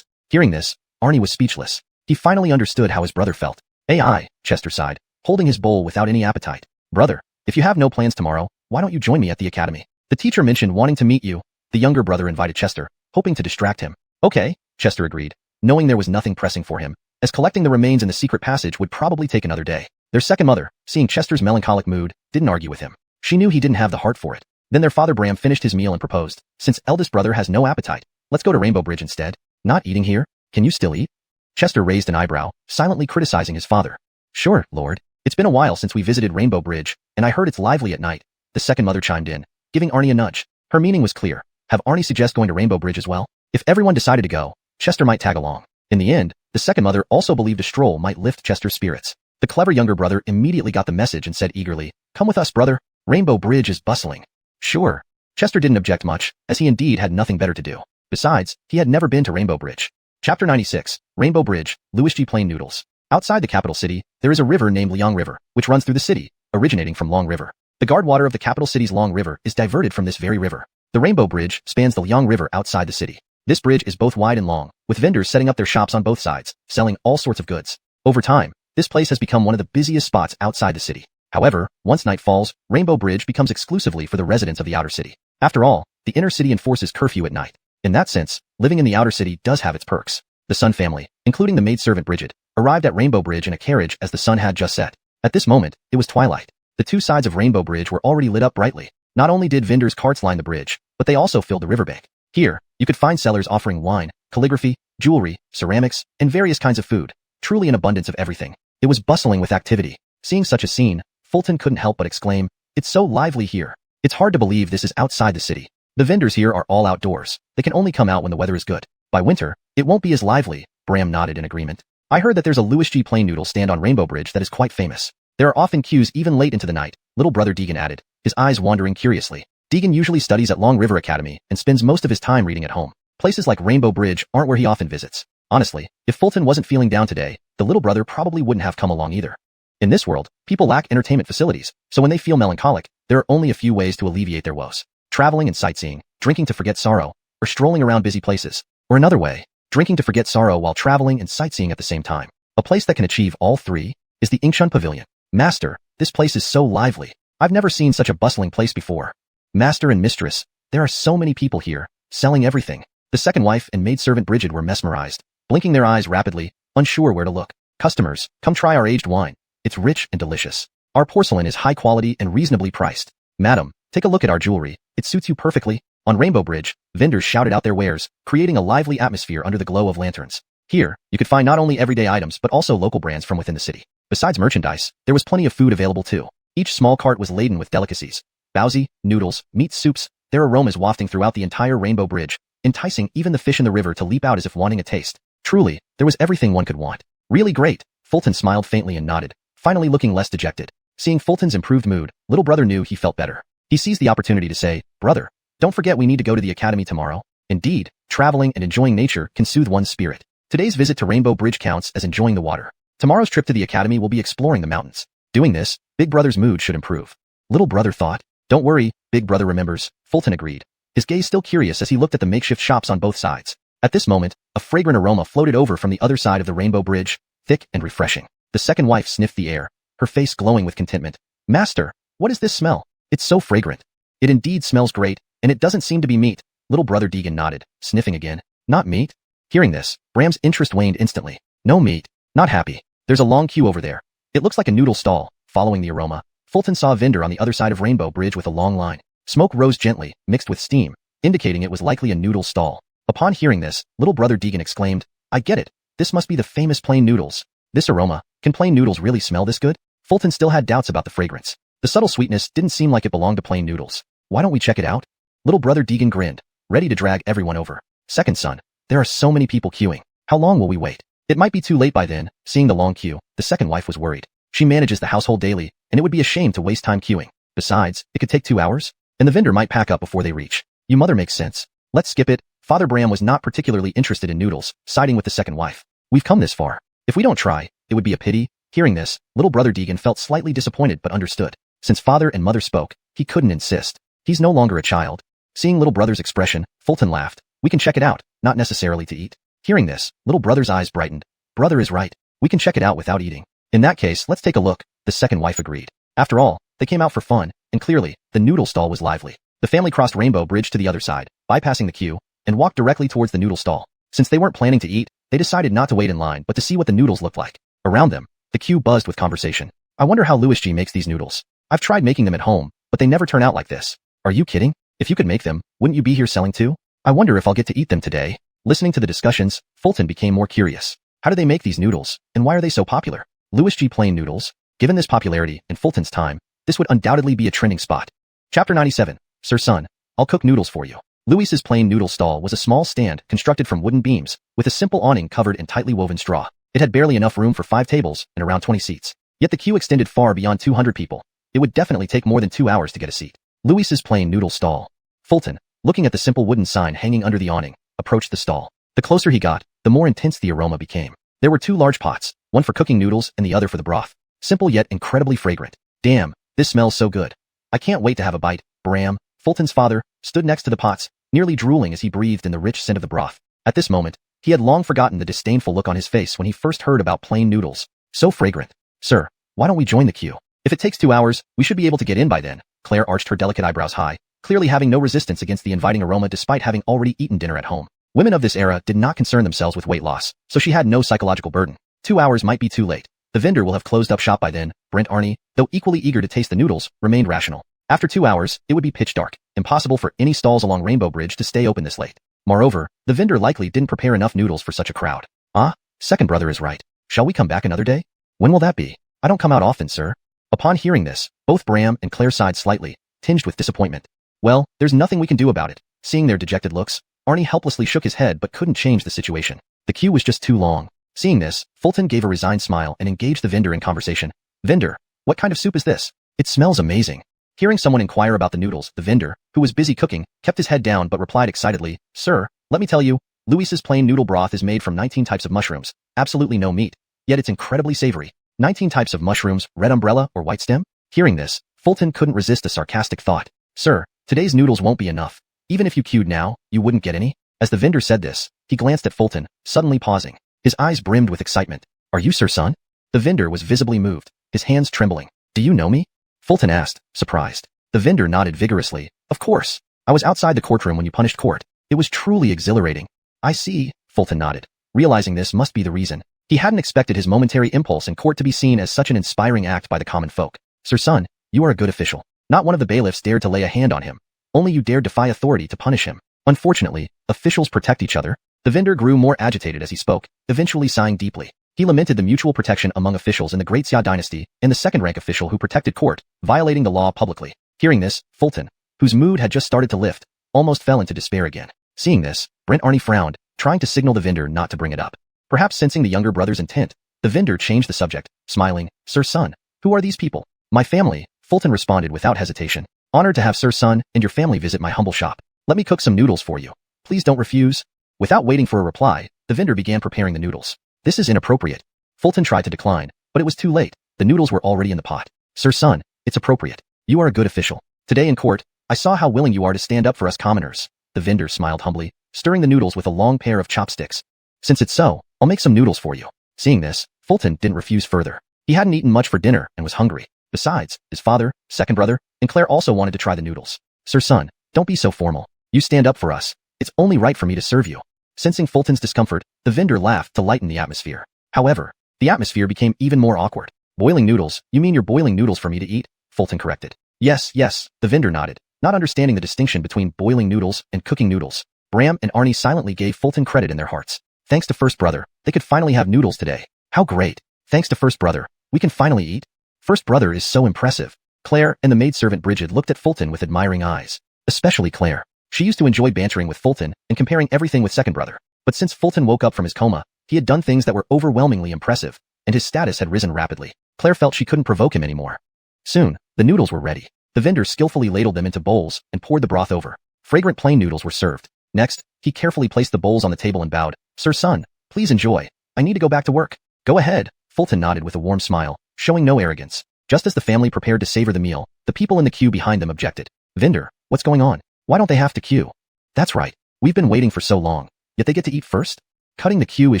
Hearing this, Arnie was speechless. He finally understood how his brother felt. "AI," Chester sighed, holding his bowl without any appetite. "Brother, if you have no plans tomorrow, why don't you join me at the academy? The teacher mentioned wanting to meet you." The younger brother invited Chester, hoping to distract him. "Okay," Chester agreed, knowing there was nothing pressing for him, as collecting the remains in the secret passage would probably take another day. Their second mother, seeing Chester's melancholic mood, didn't argue with him. She knew he didn't have the heart for it. Then their father Bram finished his meal and proposed, "Since eldest brother has no appetite, let's go to Rainbow Bridge instead." "Not eating here? Can you still eat?" Chester raised an eyebrow, silently criticizing his father. "Sure, Lord. It's been a while since we visited Rainbow Bridge, and I heard it's lively at night." The second mother chimed in, giving Arnie a nudge. Her meaning was clear. Have Arnie suggest going to Rainbow Bridge as well? If everyone decided to go, Chester might tag along. In the end, the second mother also believed a stroll might lift Chester's spirits. The clever younger brother immediately got the message and said eagerly, "Come with us, brother. Rainbow Bridge is bustling." Sure. Chester didn't object much, as he indeed had nothing better to do. Besides, he had never been to Rainbow Bridge. Chapter 96, Rainbow Bridge, Luigi Plain Noodles. Outside the capital city, there is a river named Liang River, which runs through the city, originating from Long River. The guard water of the capital city's Long River is diverted from this very river. The Rainbow Bridge spans the Liang River outside the city. This bridge is both wide and long, with vendors setting up their shops on both sides, selling all sorts of goods. Over time, this place has become one of the busiest spots outside the city. However, once night falls, Rainbow Bridge becomes exclusively for the residents of the outer city. After all, the inner city enforces curfew at night. In that sense, living in the outer city does have its perks. The Sun family, including the maidservant Bridget, arrived at Rainbow Bridge in a carriage as the sun had just set. At this moment, it was twilight. The two sides of Rainbow Bridge were already lit up brightly. Not only did vendors' carts line the bridge, but they also filled the riverbank. Here, you could find sellers offering wine, calligraphy, jewelry, ceramics, and various kinds of food. Truly an abundance of everything. It was bustling with activity. Seeing such a scene, Fulton couldn't help but exclaim, "It's so lively here. It's hard to believe this is outside the city. The vendors here are all outdoors. They can only come out when the weather is good. By winter, it won't be as lively." Bram nodded in agreement. "I heard that there's a Luigi Plain Noodle stand on Rainbow Bridge that is quite famous. There are often queues even late into the night," little brother Deegan added, his eyes wandering curiously. Deegan usually studies at Long River Academy and spends most of his time reading at home. Places like Rainbow Bridge aren't where he often visits. Honestly, if Fulton wasn't feeling down today, the little brother probably wouldn't have come along either. In this world, people lack entertainment facilities, so when they feel melancholic, there are only a few ways to alleviate their woes. Traveling and sightseeing, drinking to forget sorrow, or strolling around busy places. Or another way, drinking to forget sorrow while traveling and sightseeing at the same time. A place that can achieve all three is the Ingsub Pavilion. "Master, this place is so lively. I've never seen such a bustling place before. Master and mistress, there are so many people here, selling everything." The second wife and maidservant Bridget were mesmerized, blinking their eyes rapidly, unsure where to look. "Customers, come try our aged wine. It's rich and delicious. Our porcelain is high quality and reasonably priced. Madam, take a look at our jewelry. It suits you perfectly." On Rainbow Bridge, vendors shouted out their wares, creating a lively atmosphere under the glow of lanterns. Here, you could find not only everyday items but also local brands from within the city. Besides merchandise, there was plenty of food available too. Each small cart was laden with delicacies. Baozi, noodles, meat soups, their aromas wafting throughout the entire Rainbow Bridge, enticing even the fish in the river to leap out as if wanting a taste. Truly, there was everything one could want. "Really great." Fulton smiled faintly and nodded, finally looking less dejected. Seeing Fulton's improved mood, little brother knew he felt better. He seized the opportunity to say, "Brother, don't forget we need to go to the academy tomorrow." Indeed, traveling and enjoying nature can soothe one's spirit. Today's visit to Rainbow Bridge counts as enjoying the water. Tomorrow's trip to the academy will be exploring the mountains. Doing this, Big Brother's mood should improve. Little brother thought. "Don't worry, Big Brother remembers," Fulton agreed, his gaze still curious as he looked at the makeshift shops on both sides. At this moment, a fragrant aroma floated over from the other side of the Rainbow Bridge, thick and refreshing. The second wife sniffed the air, her face glowing with contentment. "Master, what is this smell? It's so fragrant." "It indeed smells great, and it doesn't seem to be meat." Little brother Deegan nodded, sniffing again. "Not meat?" Hearing this, Bram's interest waned instantly. "No meat. Not happy. There's a long queue over there. It looks like a noodle stall." Following the aroma, Fulton saw a vendor on the other side of Rainbow Bridge with a long line. Smoke rose gently, mixed with steam, indicating it was likely a noodle stall. Upon hearing this, little brother Deegan exclaimed, "I get it. This must be the famous plain noodles. This aroma, can plain noodles really smell this good?" Fulton still had doubts about the fragrance. The subtle sweetness didn't seem like it belonged to plain noodles. "Why don't we check it out?" Little brother Deegan grinned, ready to drag everyone over. "Second son, there are so many people queuing. How long will we wait?" It might be too late by then. Seeing the long queue, the second wife was worried. She manages the household daily, and it would be a shame to waste time queuing. Besides, it could take 2 hours, and the vendor might pack up before they reach. "Your mother makes sense. Let's skip it." Father Bram was not particularly interested in noodles, siding with the second wife. "We've come this far. If we don't try, it would be a pity." Hearing this, little brother Deegan felt slightly disappointed but understood. Since father and mother spoke, he couldn't insist. He's no longer a child. Seeing little brother's expression, Fulton laughed. "We can check it out, not necessarily to eat." Hearing this, little brother's eyes brightened. "Brother is right. We can check it out without eating." "In that case, let's take a look," the second wife agreed. After all, they came out for fun, and clearly, the noodle stall was lively. The family crossed Rainbow Bridge to the other side, bypassing the queue, and walked directly towards the noodle stall. Since they weren't planning to eat, they decided not to wait in line but to see what the noodles looked like. Around them, the queue buzzed with conversation. "I wonder how Luigi makes these noodles. I've tried making them at home, but they never turn out like this." "Are you kidding? If you could make them, wouldn't you be here selling too?" "I wonder if I'll get to eat them today." Listening to the discussions, Fulton became more curious. How do they make these noodles, and why are they so popular? Luigi Plain Noodles? Given this popularity in Fulton's time, this would undoubtedly be a trending spot. Chapter 97. Sir Son, I'll cook noodles for you. Louis's plain noodle stall was a small stand constructed from wooden beams, with a simple awning covered in tightly woven straw. It had barely enough room for 5 tables and around 20 seats. Yet the queue extended far beyond 200 people. It would definitely take more than 2 hours to get a seat. Louis's plain noodle stall. Fulton, looking at the simple wooden sign hanging under the awning, approached the stall. The closer he got, the the more intense the aroma became. There were 2 large pots, one for cooking noodles and the other for the broth. Simple yet incredibly fragrant. Damn, this smells so good. I can't wait to have a bite. Bram, Fulton's father, stood next to the pots, nearly drooling as he breathed in the rich scent of the broth. At this moment, he had long forgotten the disdainful look on his face when he first heard about plain noodles. So fragrant. Sir, why don't we join the queue? If it takes 2 hours, we should be able to get in by then. Claire arched her delicate eyebrows high, clearly having no resistance against the inviting aroma despite having already eaten dinner at home. Women of this era did not concern themselves with weight loss, so she had no psychological burden. 2 hours might be too late. The vendor will have closed up shop by then. Brent Arnie, though equally eager to taste the noodles, remained rational. After 2 hours, it would be pitch dark, impossible for any stalls along Rainbow Bridge to stay open this late. Moreover, the vendor likely didn't prepare enough noodles for such a crowd. Ah, second brother is right. Shall we come back another day? When will that be? I don't come out often, sir. Upon hearing this, both Bram and Claire sighed slightly, tinged with disappointment. Well, there's nothing we can do about it. Seeing their dejected looks, Arnie helplessly shook his head but couldn't change the situation. The queue was just too long. Seeing this, Fulton gave a resigned smile and engaged the vendor in conversation. Vendor, what kind of soup is this? It smells amazing. Hearing someone inquire about the noodles, the vendor, who was busy cooking, kept his head down but replied excitedly, Sir, let me tell you, Luis's plain noodle broth is made from 19 types of mushrooms, absolutely no meat, yet it's incredibly savory. 19 types of mushrooms, red umbrella or white stem? Hearing this, Fulton couldn't resist a sarcastic thought. Sir, today's noodles won't be enough. Even if you queued now, you wouldn't get any? As the vendor said this, he glanced at Fulton, suddenly pausing. His eyes brimmed with excitement. Are you Sir Sun? The vendor was visibly moved, his hands trembling. Do you know me? Fulton asked, surprised. The vendor nodded vigorously. Of course. I was outside the courtroom when you punished court. It was truly exhilarating. I see, Fulton nodded. Realizing this must be the reason. He hadn't expected his momentary impulse in court to be seen as such an inspiring act by the common folk. Sir Sun, you are a good official. Not one of the bailiffs dared to lay a hand on him. Only you dared defy authority to punish him. Unfortunately, officials protect each other. The vendor grew more agitated as he spoke, eventually sighing deeply. He lamented the mutual protection among officials in the Great Xia dynasty and the second-rank official who protected court, violating the law publicly. Hearing this, Fulton, whose mood had just started to lift, almost fell into despair again. Seeing this, Brent Arnie frowned, trying to signal the vendor not to bring it up. Perhaps sensing the younger brother's intent, the vendor changed the subject, smiling, Sir Sun, who are these people? My family, Fulton responded without hesitation. Honored to have Sir Sun and your family visit my humble shop. Let me cook some noodles for you. Please don't refuse. Without waiting for a reply, the vendor began preparing the noodles. This is inappropriate. Fulton tried to decline, but it was too late. The noodles were already in the pot. Sir Sun, it's appropriate. You are a good official. Today in court, I saw how willing you are to stand up for us commoners. The vendor smiled humbly, stirring the noodles with a long pair of chopsticks. Since it's so, I'll make some noodles for you. Seeing this, Fulton didn't refuse further. He hadn't eaten much for dinner and was hungry. Besides, his father, second brother, and Claire also wanted to try the noodles. Sir Sun, don't be so formal. You stand up for us. It's only right for me to serve you. Sensing Fulton's discomfort, the vendor laughed to lighten the atmosphere. However, the atmosphere became even more awkward. Boiling noodles? You mean you're boiling noodles for me to eat? Fulton corrected. Yes, the vendor nodded, not understanding the distinction between boiling noodles and cooking noodles. Bram and Arnie silently gave Fulton credit in their hearts. Thanks to First Brother, they could finally have noodles today. How great. Thanks to First Brother, we can finally eat. First Brother is so impressive. Claire and the maidservant Bridget looked at Fulton with admiring eyes. Especially Claire. She used to enjoy bantering with Fulton and comparing everything with Second Brother. But since Fulton woke up from his coma, he had done things that were overwhelmingly impressive, and his status had risen rapidly. Claire felt she couldn't provoke him anymore. Soon, the noodles were ready. The vendor skillfully ladled them into bowls and poured the broth over. Fragrant plain noodles were served. Next, he carefully placed the bowls on the table and bowed. Sir Sun, please enjoy. I need to go back to work. Go ahead. Fulton nodded with a warm smile, showing no arrogance. Just as the family prepared to savor the meal, the people in the queue behind them objected. Vendor, what's going on? Why don't they have to queue? That's right. We've been waiting for so long, yet they get to eat first? Cutting the queue is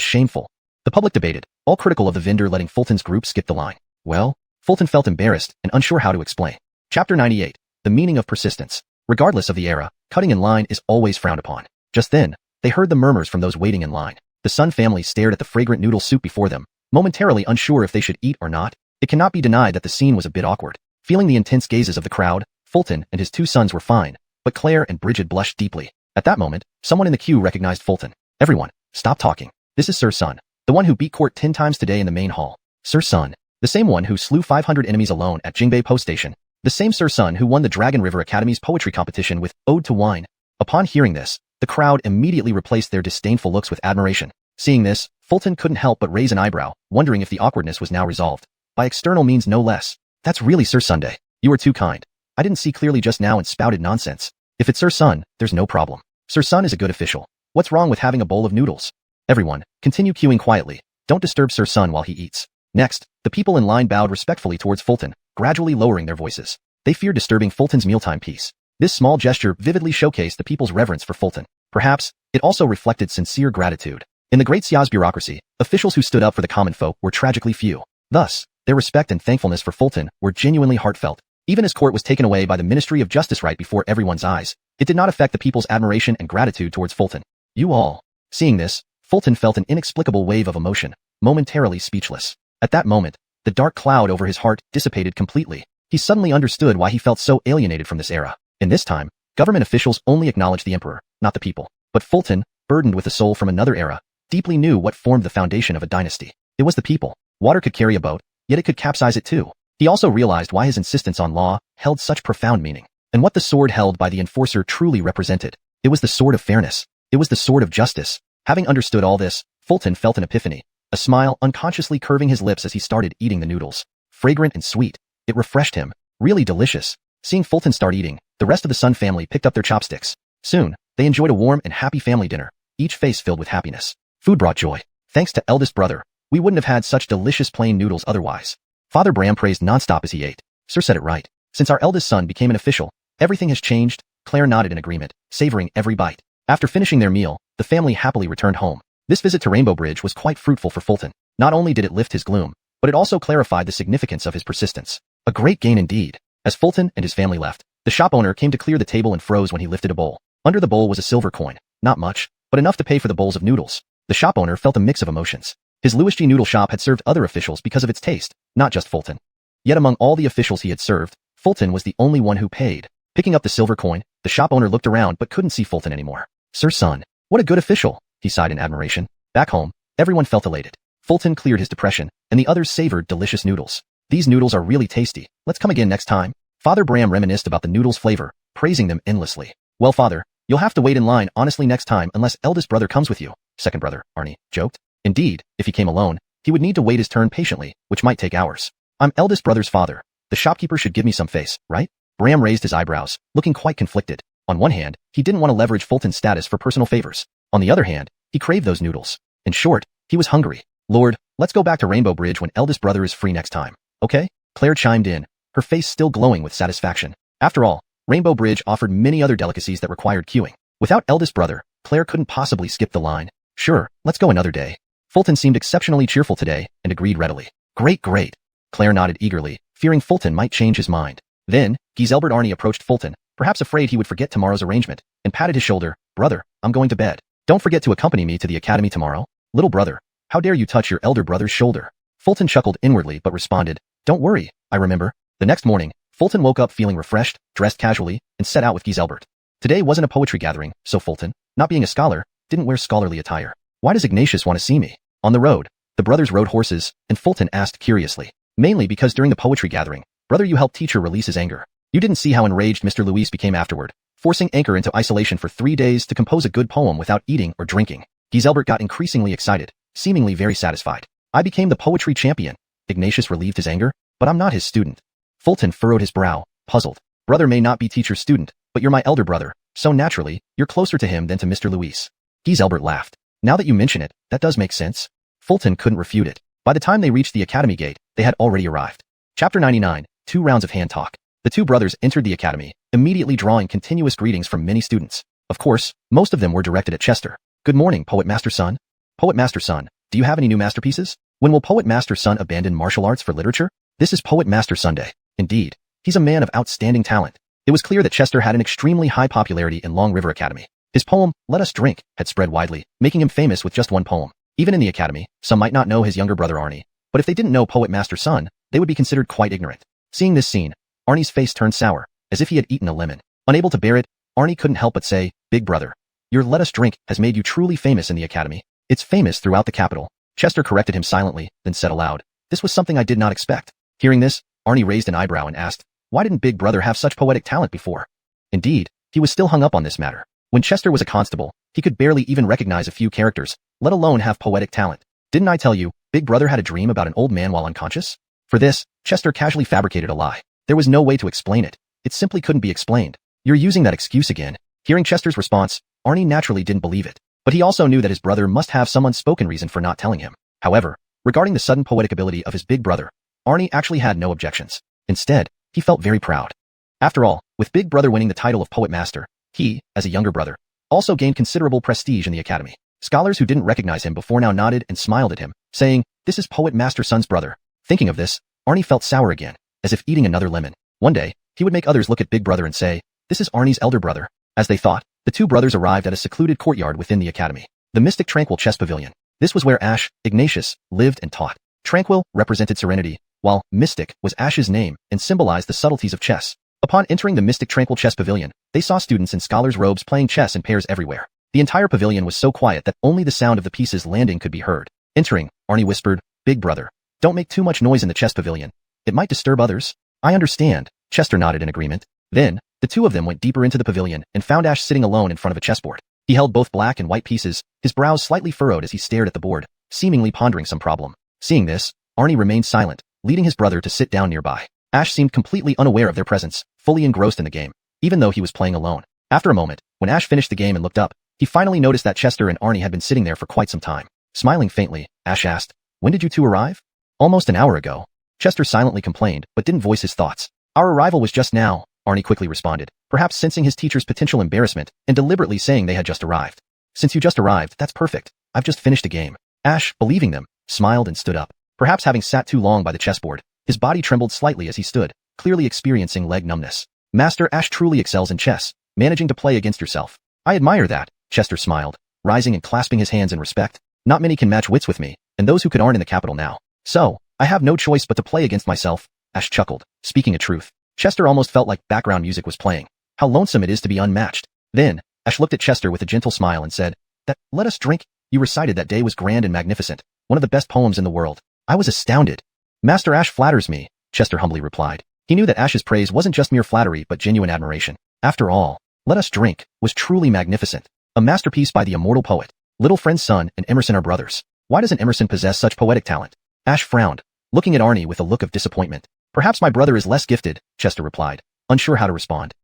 shameful. The public debated, all critical of the vendor letting Fulton's group skip the line. Well, Fulton felt embarrassed and unsure how to explain. Chapter 98. The meaning of persistence. Regardless of the era, cutting in line is always frowned upon. Just then, they heard the murmurs from those waiting in line. The Sun family stared at the fragrant noodle soup before them, momentarily unsure if they should eat or not. It cannot be denied that the scene was a bit awkward. Feeling the intense gazes of the crowd, Fulton and his two sons were fine, but Claire and Bridget blushed deeply. At that moment, someone in the queue recognized Fulton. Everyone, stop talking. This is Sir Sun, the one who beat court 10 times today in the main hall. Sir Sun, the same one who slew 500 enemies alone at Jingbei Post Station. The same Sir Sun who won the Dragon River Academy's poetry competition with Ode to Wine. Upon hearing this, the crowd immediately replaced their disdainful looks with admiration. Seeing this, Fulton couldn't help but raise an eyebrow, wondering if the awkwardness was now resolved. By external means no less. That's really Sir Sunday. You are too kind. I didn't see clearly just now and spouted nonsense. If it's Sir Sun, there's no problem. Sir Sun is a good official. What's wrong with having a bowl of noodles? Everyone, continue queuing quietly. Don't disturb Sir Sun while he eats. Next, the people in line bowed respectfully towards Fulton, gradually lowering their voices. They feared disturbing Fulton's mealtime peace. This small gesture vividly showcased the people's reverence for Fulton. Perhaps, it also reflected sincere gratitude. In the Great Xia's bureaucracy, officials who stood up for the common folk were tragically few. Thus, their respect and thankfulness for Fulton were genuinely heartfelt. Even as court was taken away by the Ministry of Justice right before everyone's eyes, it did not affect the people's admiration and gratitude towards Fulton. You all. Seeing this, Fulton felt an inexplicable wave of emotion, momentarily speechless. At that moment, the dark cloud over his heart dissipated completely. He suddenly understood why he felt so alienated from this era. In this time, government officials only acknowledged the emperor, not the people. But Fulton, burdened with a soul from another era, deeply knew what formed the foundation of a dynasty. It was the people. Water could carry a boat, yet it could capsize it too. He also realized why his insistence on law held such profound meaning, and what the sword held by the enforcer truly represented. It was the sword of fairness. It was the sword of justice. Having understood all this, Fulton felt an epiphany, a smile unconsciously curving his lips as he started eating the noodles. Fragrant and sweet, it refreshed him. Really delicious. Seeing Fulton start eating, the rest of the Sun family picked up their chopsticks. Soon, they enjoyed a warm and happy family dinner, each face filled with happiness. Food brought joy. Thanks to eldest brother, we wouldn't have had such delicious plain noodles otherwise. Father Bram praised nonstop as he ate. Sir said it right. Since our eldest son became an official, everything has changed. Claire nodded in agreement, savoring every bite. After finishing their meal, the family happily returned home. This visit to Rainbow Bridge was quite fruitful for Fulton. Not only did it lift his gloom, but it also clarified the significance of his persistence. A great gain indeed. As Fulton and his family left, the shop owner came to clear the table and froze when he lifted a bowl. Under the bowl was a silver coin. Not much, but enough to pay for the bowls of noodles. The shop owner felt a mix of emotions. His Louis noodle shop had served other officials because of its taste, not just Fulton. Yet among all the officials he had served, Fulton was the only one who paid. Picking up the silver coin, the shop owner looked around but couldn't see Fulton anymore. Sir Sun, what a good official, he sighed in admiration. Back home, everyone felt elated. Fulton cleared his depression, and the others savored delicious noodles. These noodles are really tasty. Let's come again next time. Father Bram reminisced about the noodles' flavor, praising them endlessly. Well, father, you'll have to wait in line honestly next time unless eldest brother comes with you, second brother, Arnie, joked. Indeed, if he came alone, he would need to wait his turn patiently, which might take hours. I'm eldest brother's father. The shopkeeper should give me some face, right? Bram raised his eyebrows, looking quite conflicted. On one hand, he didn't want to leverage Fulton's status for personal favors. On the other hand, he craved those noodles. In short, he was hungry. Lord, let's go back to Rainbow Bridge when eldest brother is free next time. Okay? Claire chimed in, her face still glowing with satisfaction. After all, Rainbow Bridge offered many other delicacies that required queuing. Without eldest brother, Claire couldn't possibly skip the line. Sure, let's go another day. Fulton seemed exceptionally cheerful today and agreed readily. Great, great. Claire nodded eagerly, fearing Fulton might change his mind. Then, Giselbert Arnie approached Fulton, perhaps afraid he would forget tomorrow's arrangement, and patted his shoulder. Brother, I'm going to bed. Don't forget to accompany me to the academy tomorrow. Little brother, how dare you touch your elder brother's shoulder? Fulton chuckled inwardly but responded, don't worry, I remember. The next morning, Fulton woke up feeling refreshed, dressed casually, and set out with Giselbert. Today wasn't a poetry gathering, so Fulton, not being a scholar, didn't wear scholarly attire. Why does Ignatius want to see me? On the road, the brothers rode horses, and Fulton asked curiously. Mainly because during the poetry gathering, brother, you helped teacher release his anger. You didn't see how enraged Mr. Luis became afterward, forcing Anchor into isolation for 3 days to compose a good poem without eating or drinking. Giselbert got increasingly excited, seemingly very satisfied. I became the poetry champion. Ignatius relieved his anger, but I'm not his student. Fulton furrowed his brow, puzzled. Brother may not be teacher's student, but you're my elder brother, so naturally, you're closer to him than to Mr. Luis. Giselbert laughed. Now that you mention it, that does make sense. Fulton couldn't refute it. By the time they reached the academy gate, they had already arrived. Chapter 99, 2 rounds of hand talk. The two brothers entered the academy, immediately drawing continuous greetings from many students. Of course, most of them were directed at Chester. Good morning, Poet Master Sun. Poet Master Sun, do you have any new masterpieces? When will Poet Master Sun abandon martial arts for literature? This is Poet Master Sunday. Indeed, he's a man of outstanding talent. It was clear that Chester had an extremely high popularity in Long River Academy. His poem, Let Us Drink, had spread widely, making him famous with just one poem. Even in the academy, some might not know his younger brother Arnie, but if they didn't know Poet Master Sun, they would be considered quite ignorant. Seeing this scene, Arnie's face turned sour, as if he had eaten a lemon. Unable to bear it, Arnie couldn't help but say, Big brother, your Let Us Drink has made you truly famous in the academy. It's famous throughout the capital. Chester corrected him silently, then said aloud, this was something I did not expect. Hearing this, Arnie raised an eyebrow and asked, why didn't Big Brother have such poetic talent before? Indeed, he was still hung up on this matter. When Chester was a constable, he could barely even recognize a few characters, let alone have poetic talent. Didn't I tell you, Big Brother had a dream about an old man while unconscious? For this, Chester casually fabricated a lie. There was no way to explain it. It simply couldn't be explained. You're using that excuse again. Hearing Chester's response, Arnie naturally didn't believe it. But he also knew that his brother must have some unspoken reason for not telling him. However, regarding the sudden poetic ability of his big brother, Arnie actually had no objections. Instead, he felt very proud. After all, with Big Brother winning the title of Poet Master, he, as a younger brother, also gained considerable prestige in the academy. Scholars who didn't recognize him before now nodded and smiled at him, saying, "This is Poet Master Sun's brother." Thinking of this, Arnie felt sour again, as if eating another lemon. One day, he would make others look at Big Brother and say, "This is Arnie's elder brother." As they thought, the two brothers arrived at a secluded courtyard within the academy, the mystic Tranquil Chess Pavilion. This was where Ash, Ignatius, lived and taught. Tranquil represented serenity, while mystic was Ash's name and symbolized the subtleties of chess. Upon entering the mystic Tranquil Chess Pavilion, they saw students in scholars' robes playing chess in pairs everywhere. The entire pavilion was so quiet that only the sound of the pieces landing could be heard. Entering, Arnie whispered, "Big Brother, don't make too much noise in the chess pavilion. It might disturb others." "I understand," Chester nodded in agreement. Then, the two of them went deeper into the pavilion and found Ash sitting alone in front of a chessboard. He held both black and white pieces, his brows slightly furrowed as he stared at the board, seemingly pondering some problem. Seeing this, Arnie remained silent, leading his brother to sit down nearby. Ash seemed completely unaware of their presence, fully engrossed in the game, even though he was playing alone. After a moment, when Ash finished the game and looked up, he finally noticed that Chester and Arnie had been sitting there for quite some time. Smiling faintly, Ash asked, "When did you two arrive?" "Almost an hour ago." Chester silently complained, but didn't voice his thoughts. "Our arrival was just now," Arnie quickly responded, perhaps sensing his teacher's potential embarrassment and deliberately saying they had just arrived. "Since you just arrived, that's perfect. I've just finished a game." Ash, believing them, smiled and stood up. Perhaps having sat too long by the chessboard, his body trembled slightly as he stood, clearly experiencing leg numbness. "Master Ash truly excels in chess, managing to play against yourself." "I admire that," Chester smiled, rising and clasping his hands in respect. "Not many can match wits with me, and those who could aren't in the capital now. So, I have no choice but to play against myself." Ash chuckled, speaking a truth. Chester almost felt like background music was playing. How lonesome it is to be unmatched. Then, Ash looked at Chester with a gentle smile and said, "That, let us drink, you recited that day was grand and magnificent, one of the best poems in the world." I was astounded. "Master Ash flatters me," Chester humbly replied. He knew that Ash's praise wasn't just mere flattery but genuine admiration. After all, Let Us Drink was truly magnificent. A masterpiece by the immortal poet. Little Friend's son and Emerson are brothers. Why doesn't Emerson possess such poetic talent? Ash frowned, looking at Arnie with a look of disappointment. "Perhaps my brother is less gifted," Chester replied, unsure how to respond.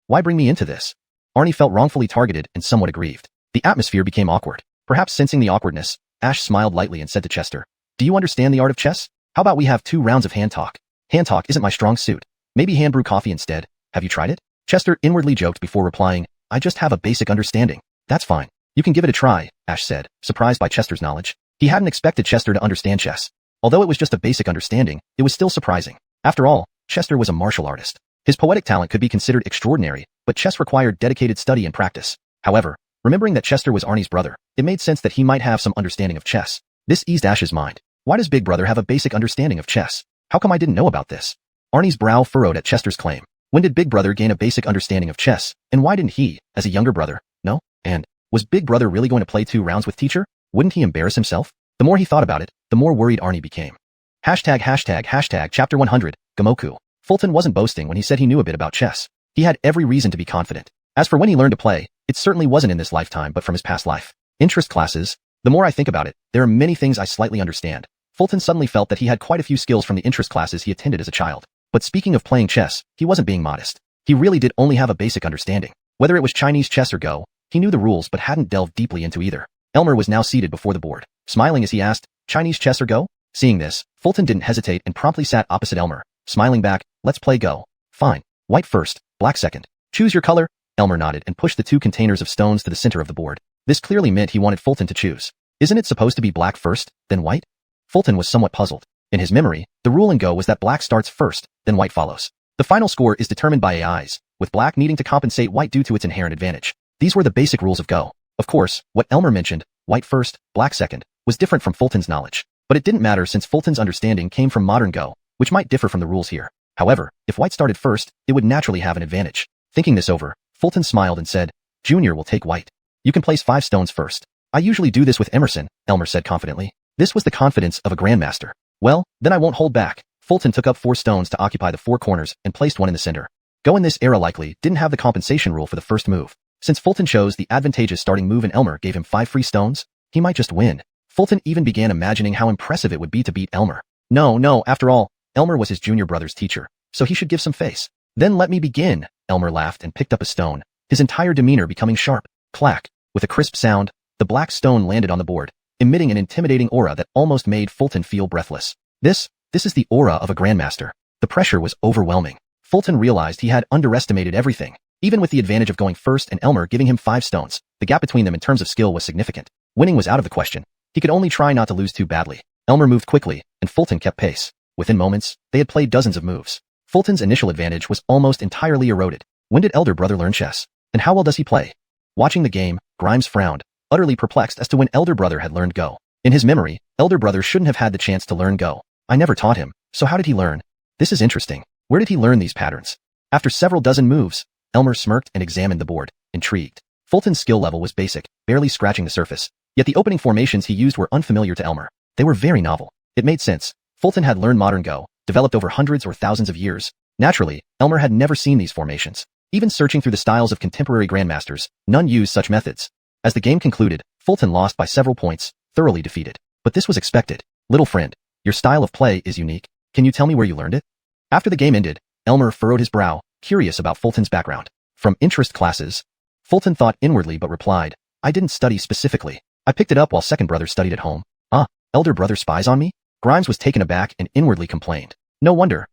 Why bring me into this?" Arnie felt wrongfully targeted and somewhat aggrieved. The atmosphere became awkward. Perhaps sensing the awkwardness, Ash smiled lightly and said to Chester, "Do you understand the art of chess? How about we have 2 rounds of hand talk?" "Hand talk isn't my strong suit. Maybe hand brew coffee instead. Have you tried it?" Chester inwardly joked before replying, "I just have a basic understanding." "That's fine. You can give it a try," Ash said, surprised by Chester's knowledge. He hadn't expected Chester to understand chess. Although it was just a basic understanding, it was still surprising. After all, Chester was a martial artist. His poetic talent could be considered extraordinary, but chess required dedicated study and practice. However, remembering that Chester was Arnie's brother, it made sense that he might have some understanding of chess. This eased Ash's mind. Why does Big Brother have a basic understanding of chess? How come I didn't know about this? Arnie's brow furrowed at Chester's claim. When did Big Brother gain a basic understanding of chess, and why didn't he, as a younger brother, know? And was Big Brother really going to play 2 rounds with teacher? Wouldn't he embarrass himself? The more he thought about it, the more worried Arnie became. ###Chapter 100, Gamoku. Fulton wasn't boasting when he said he knew a bit about chess. He had every reason to be confident. As for when he learned to play, it certainly wasn't in this lifetime but from his past life. Interest classes. The more I think about it, there are many things I slightly understand. Fulton suddenly felt that he had quite a few skills from the interest classes he attended as a child. But speaking of playing chess, he wasn't being modest. He really did only have a basic understanding. Whether it was Chinese chess or Go, he knew the rules but hadn't delved deeply into either. Elmer was now seated before the board, smiling as he asked, "Chinese chess or Go?" Seeing this, Fulton didn't hesitate and promptly sat opposite Elmer, smiling back, "Let's play Go." "Fine. White first, black second. Choose your color." Elmer nodded and pushed the 2 containers of stones to the center of the board. This clearly meant he wanted Fulton to choose. Isn't it supposed to be black first, then white? Fulton was somewhat puzzled. In his memory, the rule in Go was that black starts first, then white follows. The final score is determined by AIs, with black needing to compensate white due to its inherent advantage. These were the basic rules of Go. Of course, what Elmer mentioned, white first, black second, was different from Fulton's knowledge. But it didn't matter since Fulton's understanding came from modern Go, which might differ from the rules here. However, if white started first, it would naturally have an advantage. Thinking this over, Fulton smiled and said, "Junior will take white. You can place 5 stones first." "I usually do this with Emerson," Elmer said confidently. This was the confidence of a grandmaster. "Well, then I won't hold back." Fulton took up 4 stones to occupy the 4 corners and placed one in the center. Go in this era likely didn't have the compensation rule for the first move. Since Fulton chose the advantageous starting move and Elmer gave him 5 free stones, he might just win. Fulton even began imagining how impressive it would be to beat Elmer. No, after all, Elmer was his junior brother's teacher, so he should give some face. "Then let me begin," Elmer laughed and picked up a stone, his entire demeanor becoming sharp. Clack. With a crisp sound, the black stone landed on the board, emitting an intimidating aura that almost made Fulton feel breathless. This is the aura of a grandmaster. The pressure was overwhelming. Fulton realized he had underestimated everything. Even with the advantage of going first and Elmer giving him 5 stones, the gap between them in terms of skill was significant. Winning was out of the question. He could only try not to lose too badly. Elmer moved quickly, and Fulton kept pace. Within moments, they had played dozens of moves. Fulton's initial advantage was almost entirely eroded. When did elder brother learn chess? And how well does he play? Watching the game, Grimes frowned, utterly perplexed as to when elder brother had learned Go. In his memory, elder brother shouldn't have had the chance to learn Go. I never taught him, so how did he learn? This is interesting. Where did he learn these patterns? After several dozen moves, Elmer smirked and examined the board, intrigued. Fulton's skill level was basic, barely scratching the surface. Yet the opening formations he used were unfamiliar to Elmer. They were very novel. It made sense. Fulton had learned modern Go, developed over hundreds or thousands of years. Naturally, Elmer had never seen these formations. Even searching through the styles of contemporary grandmasters, none used such methods. As the game concluded, Fulton lost by several points, thoroughly defeated. But this was expected. Little friend, your style of play is unique. Can you tell me where you learned it? After the game ended, Elmer furrowed his brow, curious about Fulton's background. From interest classes, Fulton thought inwardly but replied, I didn't study specifically. I picked it up while second brother studied at home. Ah, elder brother spies on me? Grimes was taken aback and inwardly complained. No wonder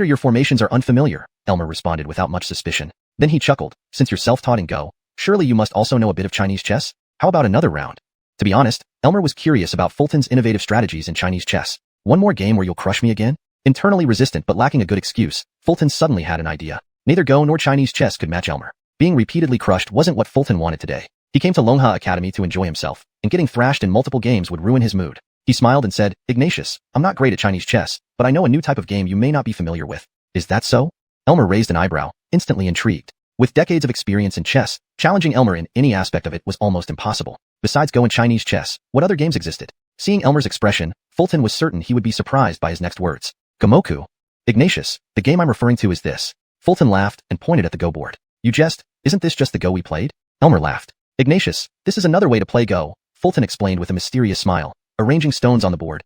your formations are unfamiliar, Elmer responded without much suspicion. Then he chuckled, since you're self-taught in Go, surely you must also know a bit of Chinese chess? How about another round? To be honest, Elmer was curious about Fulton's innovative strategies in Chinese chess. One more game where you'll crush me again? Internally resistant but lacking a good excuse, Fulton suddenly had an idea. Neither Go nor Chinese chess could match Elmer. Being repeatedly crushed wasn't what Fulton wanted today. He came to Longha Academy to enjoy himself, and getting thrashed in multiple games would ruin his mood. He smiled and said, Ignatius, I'm not great at Chinese chess, but I know a new type of game you may not be familiar with. Is that so? Elmer raised an eyebrow, instantly intrigued. With decades of experience in chess, challenging Elmer in any aspect of it was almost impossible. Besides Go and Chinese chess, what other games existed? Seeing Elmer's expression, Fulton was certain he would be surprised by his next words. Gomoku. Ignatius, the game I'm referring to is this. Fulton laughed and pointed at the Go board. You jest, isn't this just the Go we played? Elmer laughed. Ignatius, this is another way to play Go, Fulton explained with a mysterious smile, arranging stones on the board.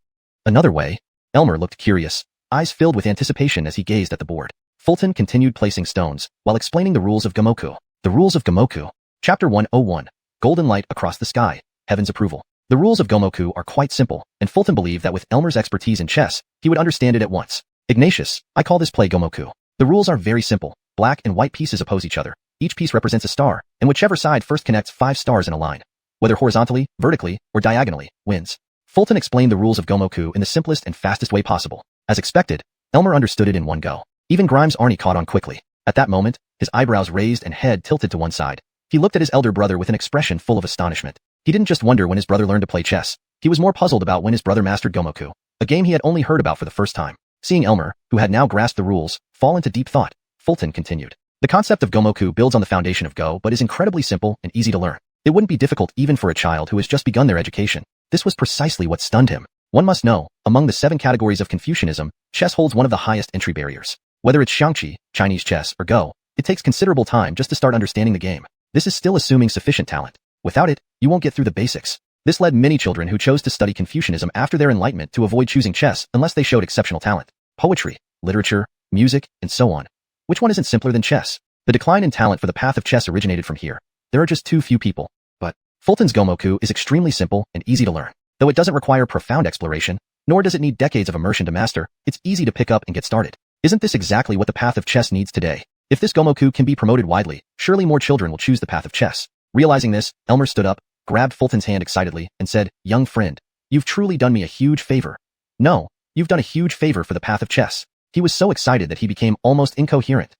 Another way? Elmer looked curious, eyes filled with anticipation as he gazed at the board. Fulton continued placing stones, while explaining the rules of Gomoku. The rules of Gomoku. Chapter 101. Golden light across the sky. Heaven's approval. The rules of Gomoku are quite simple, and Fulton believed that with Elmer's expertise in chess, he would understand it at once. Ignatius, I call this play Gomoku. The rules are very simple. Black and white pieces oppose each other. Each piece represents a star, and whichever side first connects 5 stars in a line, whether horizontally, vertically, or diagonally, wins. Fulton explained the rules of Gomoku in the simplest and fastest way possible. As expected, Elmer understood it in one go. Even Grimes Arnie caught on quickly. At that moment, his eyebrows raised and head tilted to one side. He looked at his elder brother with an expression full of astonishment. He didn't just wonder when his brother learned to play chess. He was more puzzled about when his brother mastered Gomoku, a game he had only heard about for the first time. Seeing Elmer, who had now grasped the rules, fall into deep thought, Fulton continued. The concept of Gomoku builds on the foundation of Go but is incredibly simple and easy to learn. It wouldn't be difficult even for a child who has just begun their education. This was precisely what stunned him. One must know, among the 7 categories of Confucianism, chess holds one of the highest entry barriers. Whether it's Xiangqi, Chinese chess, or Go, it takes considerable time just to start understanding the game. This is still assuming sufficient talent. Without it, you won't get through the basics. This led many children who chose to study Confucianism after their enlightenment to avoid choosing chess unless they showed exceptional talent. Poetry, literature, music, and so on. Which one isn't simpler than chess? The decline in talent for the path of chess originated from here. There are just too few people. But Fulton's Gomoku is extremely simple and easy to learn. Though it doesn't require profound exploration, nor does it need decades of immersion to master, it's easy to pick up and get started. Isn't this exactly what the path of chess needs today? If this Gomoku can be promoted widely, surely more children will choose the path of chess. Realizing this, Elmer stood up, grabbed Fulton's hand excitedly, and said, Young friend, you've truly done me a huge favor. No, you've done a huge favor for the path of chess. He was so excited that he became almost incoherent.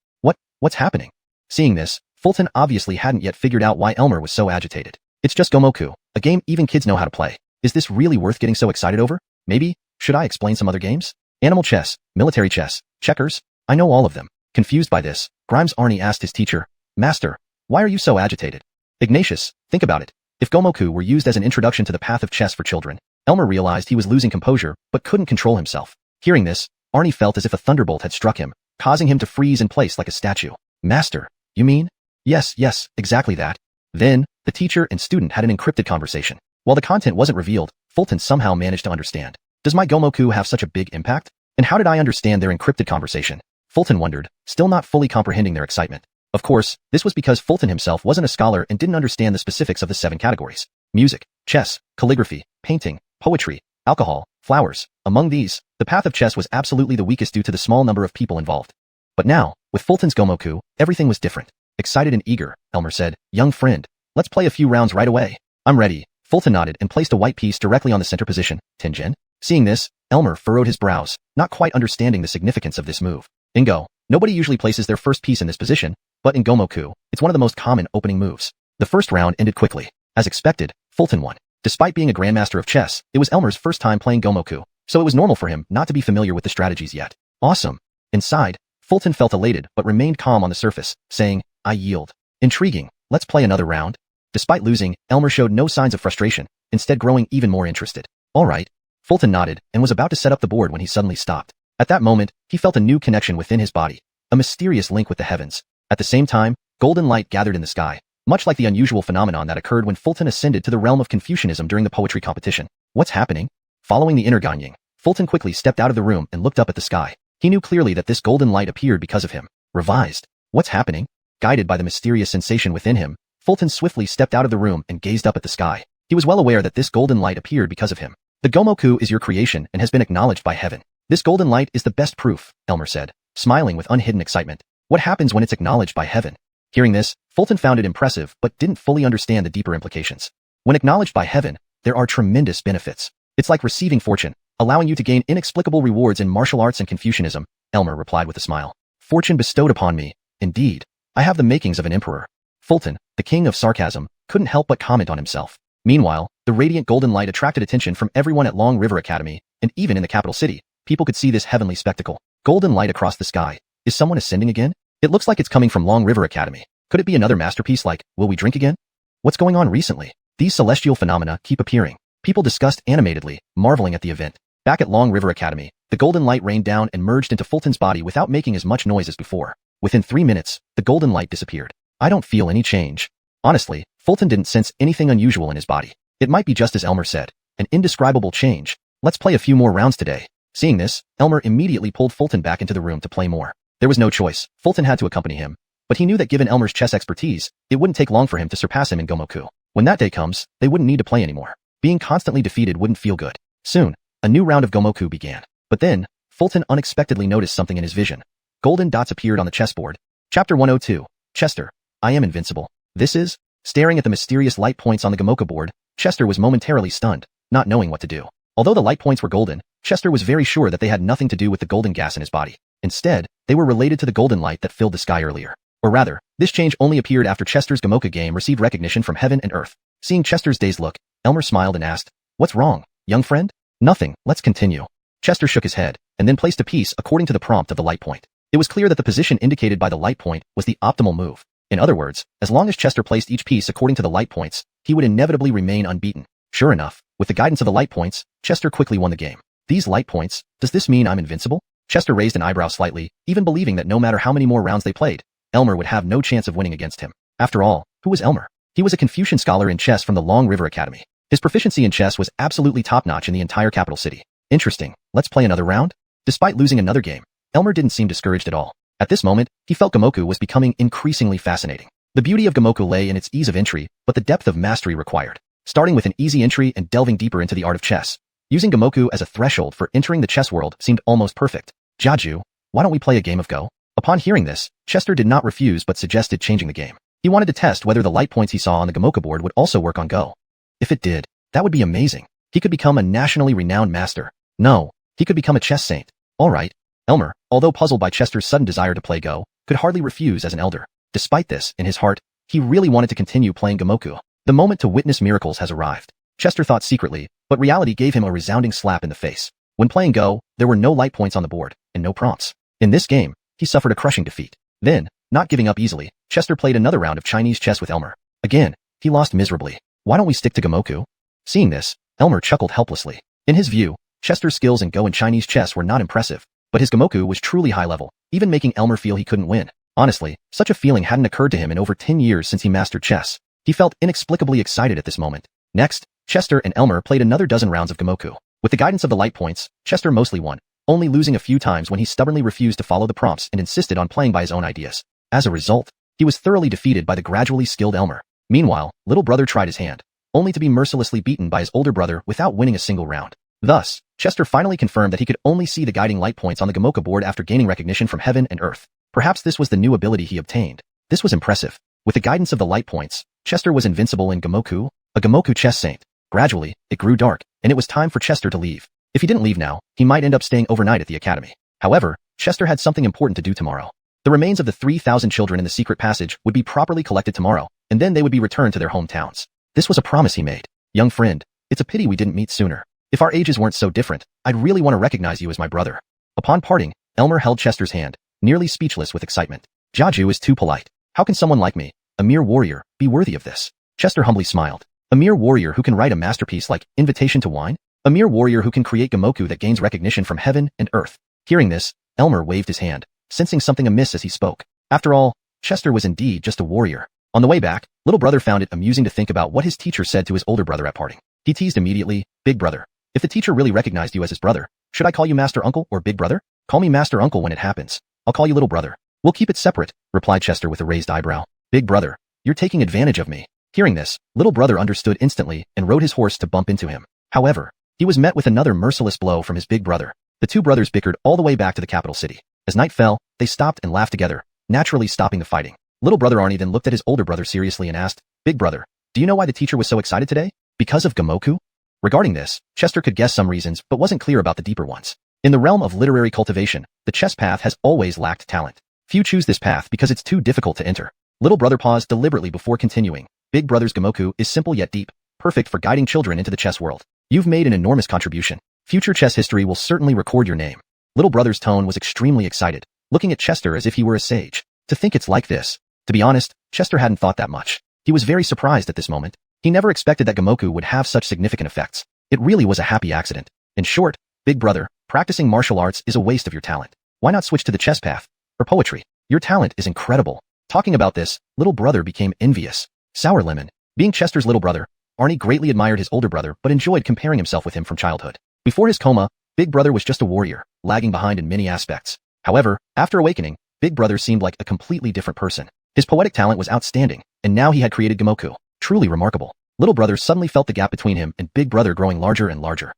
What's happening? Seeing this, Fulton obviously hadn't yet figured out why Elmer was so agitated. It's just Gomoku, a game even kids know how to play. Is this really worth getting so excited over? Maybe, should I explain some other games? Animal chess, military chess, checkers? I know all of them. Confused by this, Grimes Arnie asked his teacher, Master, why are you so agitated? Ignatius, think about it. If Gomoku were used as an introduction to the path of chess for children, Elmer realized he was losing composure, but couldn't control himself. Hearing this, Arnie felt as if a thunderbolt had struck him, causing him to freeze in place like a statue. Master, you mean? Yes, exactly that. Then, the teacher and student had an encrypted conversation. While the content wasn't revealed, Fulton somehow managed to understand. Does my Gomoku have such a big impact? And how did I understand their encrypted conversation? Fulton wondered, still not fully comprehending their excitement. Of course, this was because Fulton himself wasn't a scholar and didn't understand the specifics of the 7 categories. Music, chess, calligraphy, painting, poetry, alcohol, flowers. Among these, the path of chess was absolutely the weakest due to the small number of people involved. But now, with Fulton's Gomoku, everything was different. Excited and eager, Elmer said, "Young friend, let's play a few rounds right away." "I'm ready." Fulton nodded and placed a white piece directly on the center position. Tenjin? Seeing this, Elmer furrowed his brows, not quite understanding the significance of this move. In Go, nobody usually places their first piece in this position, but in Gomoku, it's one of the most common opening moves. The first round ended quickly. As expected, Fulton won. Despite being a grandmaster of chess, it was Elmer's first time playing Gomoku, so it was normal for him not to be familiar with the strategies yet. Awesome. Inside, Fulton felt elated but remained calm on the surface, saying, "I yield." Intriguing. Let's play another round. Despite losing, Elmer showed no signs of frustration, instead growing even more interested. All right. Fulton nodded and was about to set up the board when he suddenly stopped. At that moment, he felt a new connection within his body, a mysterious link with the heavens. At the same time, golden light gathered in the sky, much like the unusual phenomenon that occurred when Fulton ascended to the realm of Confucianism during the poetry competition. What's happening? Following the inner Ganying, Fulton quickly stepped out of the room and looked up at the sky. He knew clearly that this golden light appeared because of him. Revised. What's happening? Guided by the mysterious sensation within him, Fulton swiftly stepped out of the room and gazed up at the sky. He was well aware that this golden light appeared because of him. The Gomoku is your creation and has been acknowledged by heaven. This golden light is the best proof, Elmer said, smiling with unhidden excitement. What happens when it's acknowledged by heaven? Hearing this, Fulton found it impressive but didn't fully understand the deeper implications. When acknowledged by heaven, there are tremendous benefits. It's like receiving fortune, allowing you to gain inexplicable rewards in martial arts and Confucianism, Elmer replied with a smile. Fortune bestowed upon me. Indeed. I have the makings of an emperor. Fulton, the king of sarcasm, couldn't help but comment on himself. Meanwhile, the radiant golden light attracted attention from everyone at Long River Academy, and even in the capital city, people could see this heavenly spectacle. Golden light across the sky. Is someone ascending again? It looks like it's coming from Long River Academy. Could it be another masterpiece like Will We Drink Again? What's going on recently? These celestial phenomena keep appearing. People discussed animatedly, marveling at the event. Back at Long River Academy, the golden light rained down and merged into Fulton's body without making as much noise as before. Within 3 minutes, the golden light disappeared. I don't feel any change. Honestly, Fulton didn't sense anything unusual in his body. It might be just as Elmer said, an indescribable change. Let's play a few more rounds today. Seeing this, Elmer immediately pulled Fulton back into the room to play more. There was no choice. Fulton had to accompany him. But he knew that given Elmer's chess expertise, it wouldn't take long for him to surpass him in Gomoku. When that day comes, they wouldn't need to play anymore. Being constantly defeated wouldn't feel good. Soon, a new round of Gomoku began. But then, Fulton unexpectedly noticed something in his vision. Golden dots appeared on the chessboard. Chapter 102. Chester. I am invincible. This is? Staring at the mysterious light points on the Gomoku board, Chester was momentarily stunned, not knowing what to do. Although the light points were golden, Chester was very sure that they had nothing to do with the golden gas in his body. Instead, they were related to the golden light that filled the sky earlier. Or rather, this change only appeared after Chester's Gomoku game received recognition from heaven and earth. Seeing Chester's dazed look, Elmer smiled and asked, "What's wrong, young friend?" "Nothing, let's continue." Chester shook his head, and then placed a piece according to the prompt of the light point. It was clear that the position indicated by the light point was the optimal move. In other words, as long as Chester placed each piece according to the light points, he would inevitably remain unbeaten. Sure enough, with the guidance of the light points, Chester quickly won the game. These light points, does this mean I'm invincible? Chester raised an eyebrow slightly, even believing that no matter how many more rounds they played, Elmer would have no chance of winning against him. After all, who was Elmer? He was a Confucian scholar in chess from the Long River Academy. His proficiency in chess was absolutely top-notch in the entire capital city. Interesting, let's play another round? Despite losing another game, Elmer didn't seem discouraged at all. At this moment, he felt Gomoku was becoming increasingly fascinating. The beauty of Gomoku lay in its ease of entry, but the depth of mastery required. Starting with an easy entry and delving deeper into the art of chess. Using Gomoku as a threshold for entering the chess world seemed almost perfect. "Jiaju, why don't we play a game of Go?" Upon hearing this, Chester did not refuse but suggested changing the game. He wanted to test whether the light points he saw on the Gomoku board would also work on Go. If it did, that would be amazing. He could become a nationally renowned master. No, he could become a chess saint. All right. Elmer, although puzzled by Chester's sudden desire to play Go, could hardly refuse as an elder. Despite this, in his heart, he really wanted to continue playing Gomoku. The moment to witness miracles has arrived. Chester thought secretly, but reality gave him a resounding slap in the face. When playing Go, there were no light points on the board, and no prompts. In this game, he suffered a crushing defeat. Then, not giving up easily, Chester played another round of Chinese chess with Elmer. Again, he lost miserably. Why don't we stick to Gomoku? Seeing this, Elmer chuckled helplessly. In his view, Chester's skills in Go and Chinese chess were not impressive, but his Gomoku was truly high level, even making Elmer feel he couldn't win. Honestly, such a feeling hadn't occurred to him in over 10 years since he mastered chess. He felt inexplicably excited at this moment. Next, Chester and Elmer played another dozen rounds of Gomoku. With the guidance of the light points, Chester mostly won, only losing a few times when he stubbornly refused to follow the prompts and insisted on playing by his own ideas. As a result, he was thoroughly defeated by the gradually skilled Elmer. Meanwhile, little brother tried his hand. only to be mercilessly beaten by his older brother without winning a single round. Thus, Chester finally confirmed that he could only see the guiding light points on the Gamoka board after gaining recognition from heaven and earth. Perhaps this was the new ability he obtained. This was impressive. With the guidance of the light points, Chester was invincible in Gamoku, a Gamoku chess saint. Gradually, it grew dark, and it was time for Chester to leave. If he didn't leave now, he might end up staying overnight at the academy. However, Chester had something important to do tomorrow. The remains of the 3,000 children in the secret passage would be properly collected tomorrow, and then they would be returned to their hometowns. This was a promise he made. Young friend, it's a pity we didn't meet sooner. If our ages weren't so different, I'd really want to recognize you as my brother. Upon parting, Elmer held Chester's hand, nearly speechless with excitement. Jiaju is too polite. How can someone like me, a mere warrior, be worthy of this? Chester humbly smiled. A mere warrior who can write a masterpiece like Invitation to Wine? A mere warrior who can create Gamoku that gains recognition from heaven and earth. Hearing this, Elmer waved his hand, sensing something amiss as he spoke. After all, Chester was indeed just a warrior. On the way back, little brother found it amusing to think about what his teacher said to his older brother at parting. He teased immediately, "Big brother, if the teacher really recognized you as his brother, should I call you Master Uncle or Big Brother? Call me Master Uncle when it happens. I'll call you little brother. We'll keep it separate," replied Chester with a raised eyebrow. "Big brother, you're taking advantage of me." Hearing this, little brother understood instantly and rode his horse to bump into him. However, he was met with another merciless blow from his big brother. The two brothers bickered all the way back to the capital city. As night fell, they stopped and laughed together, naturally stopping the fighting. Little brother Arnie then looked at his older brother seriously and asked, "Big brother, do you know why the teacher was so excited today? Because of Gamoku?" Regarding this, Chester could guess some reasons but wasn't clear about the deeper ones. In the realm of literary cultivation, the chess path has always lacked talent. Few choose this path because it's too difficult to enter. Little brother paused deliberately before continuing. Big brother's Gamoku is simple yet deep, perfect for guiding children into the chess world. You've made an enormous contribution. Future chess history will certainly record your name. Little brother's tone was extremely excited, looking at Chester as if he were a sage. To think it's like this. To be honest, Chester hadn't thought that much. He was very surprised at this moment. He never expected that Gamoku would have such significant effects. It really was a happy accident. In short, big brother, practicing martial arts is a waste of your talent. Why not switch to the chess path? Or poetry? Your talent is incredible. Talking about this, little brother became envious. Sour lemon. Being Chester's little brother, Arnie greatly admired his older brother but enjoyed comparing himself with him from childhood. Before his coma, Big Brother was just a warrior, lagging behind in many aspects. However, after awakening, Big Brother seemed like a completely different person. His poetic talent was outstanding, and now he had created Gamoku. Truly remarkable. Little Brother suddenly felt the gap between him and Big Brother growing larger and larger.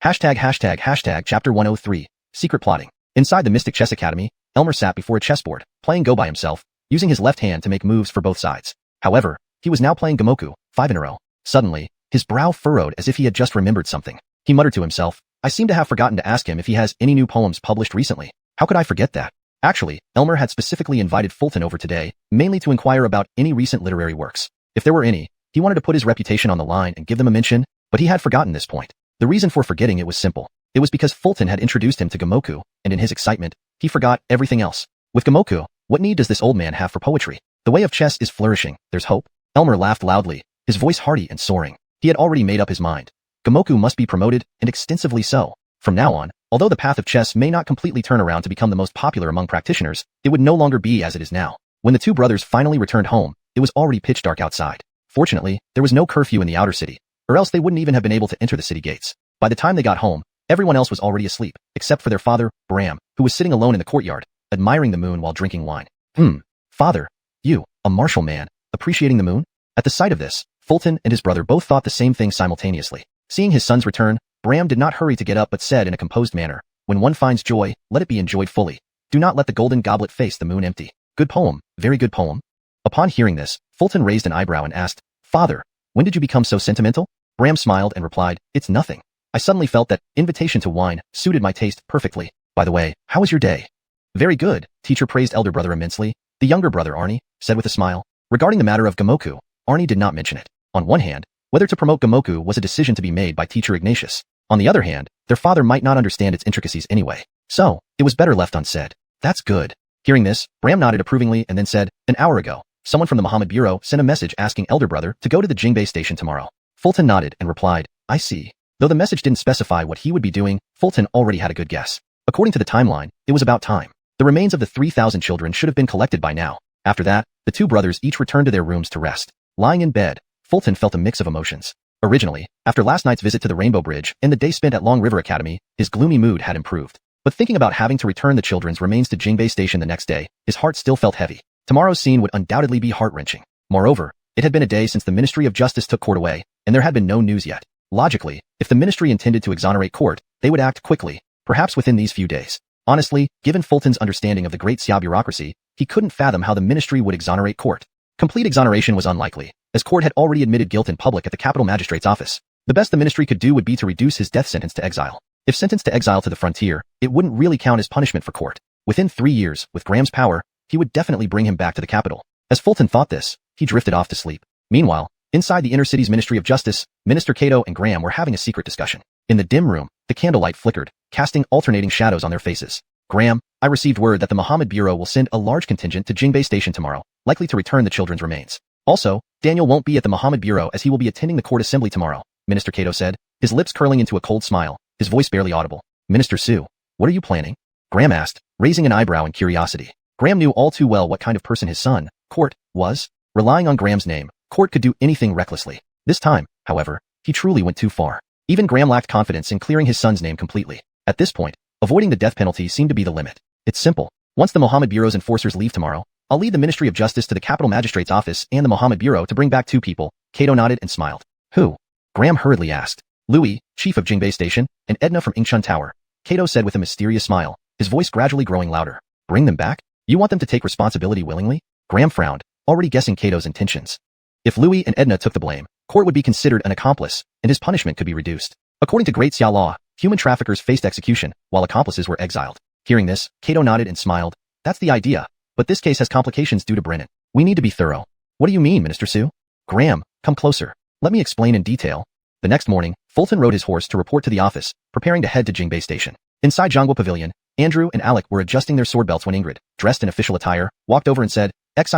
Chapter 103, Secret Plotting. Inside the Mystic Chess Academy, Elmer sat before a chessboard, playing Go by himself, using his left hand to make moves for both sides. However, he was now playing Gamoku, 5 in a row. Suddenly, his brow furrowed as if he had just remembered something. He muttered to himself, "I seem to have forgotten to ask him if he has any new poems published recently. How could I forget that?" Actually, Elmer had specifically invited Fulton over today, mainly to inquire about any recent literary works. If there were any, he wanted to put his reputation on the line and give them a mention, but he had forgotten this point. The reason for forgetting it was simple. It was because Fulton had introduced him to Gamoku, and in his excitement, he forgot everything else. With Gamoku, what need does this old man have for poetry? The way of chess is flourishing, there's hope. Elmer laughed loudly, his voice hearty and soaring. He had already made up his mind. Gamoku must be promoted, and extensively so. From now on, although the path of chess may not completely turn around to become the most popular among practitioners, it would no longer be as it is now. When the two brothers finally returned home, it was already pitch dark outside. Fortunately, there was no curfew in the outer city, or else they wouldn't even have been able to enter the city gates. By the time they got home, everyone else was already asleep, except for their father, Bram, who was sitting alone in the courtyard, admiring the moon while drinking wine. Father, you, a martial man, appreciating the moon? At the sight of this, Fulton and his brother both thought the same thing simultaneously. Seeing his son's return, Bram did not hurry to get up but said in a composed manner, "When one finds joy, let it be enjoyed fully. Do not let the golden goblet face the moon empty." Good poem, very good poem. Upon hearing this, Fulton raised an eyebrow and asked, "Father, when did you become so sentimental?" Bram smiled and replied, "It's nothing. I suddenly felt that Invitation to Wine suited my taste perfectly. By the way, how was your day?" "Very good," teacher praised elder brother immensely. The younger brother Arnie said with a smile. Regarding the matter of Gamoku, Arnie did not mention it. On one hand, whether to promote Gamoku was a decision to be made by teacher Ignatius. On the other hand, their father might not understand its intricacies anyway. So, it was better left unsaid. "That's good." Hearing this, Bram nodded approvingly and then said, "An hour ago, someone from the Muhammad Bureau sent a message asking elder brother to go to the Jingbei station tomorrow." Fulton nodded and replied, "I see." Though the message didn't specify what he would be doing, Fulton already had a good guess. According to the timeline, it was about time. The remains of the 3,000 children should have been collected by now. After that, the two brothers each returned to their rooms to rest. Lying in bed, Fulton felt a mix of emotions. Originally, after last night's visit to the Rainbow Bridge and the day spent at Long River Academy, his gloomy mood had improved. But thinking about having to return the children's remains to Jingbei Station the next day, his heart still felt heavy. Tomorrow's scene would undoubtedly be heart-wrenching. Moreover, it had been a day since the Ministry of Justice took court away, and there had been no news yet. Logically, if the ministry intended to exonerate Court, they would act quickly, perhaps within these few days. Honestly, given Fulton's understanding of the great Xia bureaucracy, he couldn't fathom how the ministry would exonerate Court. Complete exoneration was unlikely, as Court had already admitted guilt in public at the capital magistrate's office. The best the ministry could do would be to reduce his death sentence to exile. If sentenced to exile to the frontier, it wouldn't really count as punishment for Court. Within 3 years, with Graham's power, he would definitely bring him back to the capital. As Fulton thought this, he drifted off to sleep. Meanwhile, inside the inner city's Ministry of Justice, Minister Cato and Graham were having a secret discussion. In the dim room, the candlelight flickered, casting alternating shadows on their faces. Graham, I received word that the Muhammad Bureau will send a large contingent to Jingbei Station tomorrow, likely to return the children's remains. Also, Daniel won't be at the Muhammad Bureau as he will be attending the court assembly tomorrow, Minister Cato said, his lips curling into a cold smile, his voice barely audible. Minister Su, what are you planning? Graham asked, raising an eyebrow in curiosity. Graham knew all too well what kind of person his son, Court, was. Relying on Graham's name, Court could do anything recklessly. This time, however, he truly went too far. Even Graham lacked confidence in clearing his son's name completely. At this point, avoiding the death penalty seemed to be the limit. It's simple. Once the Muhammad Bureau's enforcers leave tomorrow, I'll lead the Ministry of Justice to the capital magistrate's office and the Muhammad Bureau to bring back 2 people. Cato nodded and smiled. Who? Graham hurriedly asked. Louis, chief of Jingbei Station, and Edna from Ingsub Tower. Cato said with a mysterious smile, his voice gradually growing louder. Bring them back? You want them to take responsibility willingly? Graham frowned, already guessing Cato's intentions. If Louis and Edna took the blame, Court would be considered an accomplice, and his punishment could be reduced. According to Great Xia law, human traffickers faced execution, while accomplices were exiled. Hearing this, Cato nodded and smiled. That's the idea, but this case has complications due to Brennan. We need to be thorough. What do you mean, Minister Su? Graham, come closer. Let me explain in detail. The next morning, Fulton rode his horse to report to the office, preparing to head to Jingbei Station. Inside Zhangguo Pavilion, Andrew and Alec were adjusting their sword belts when Ingrid, dressed in official attire, walked over and said,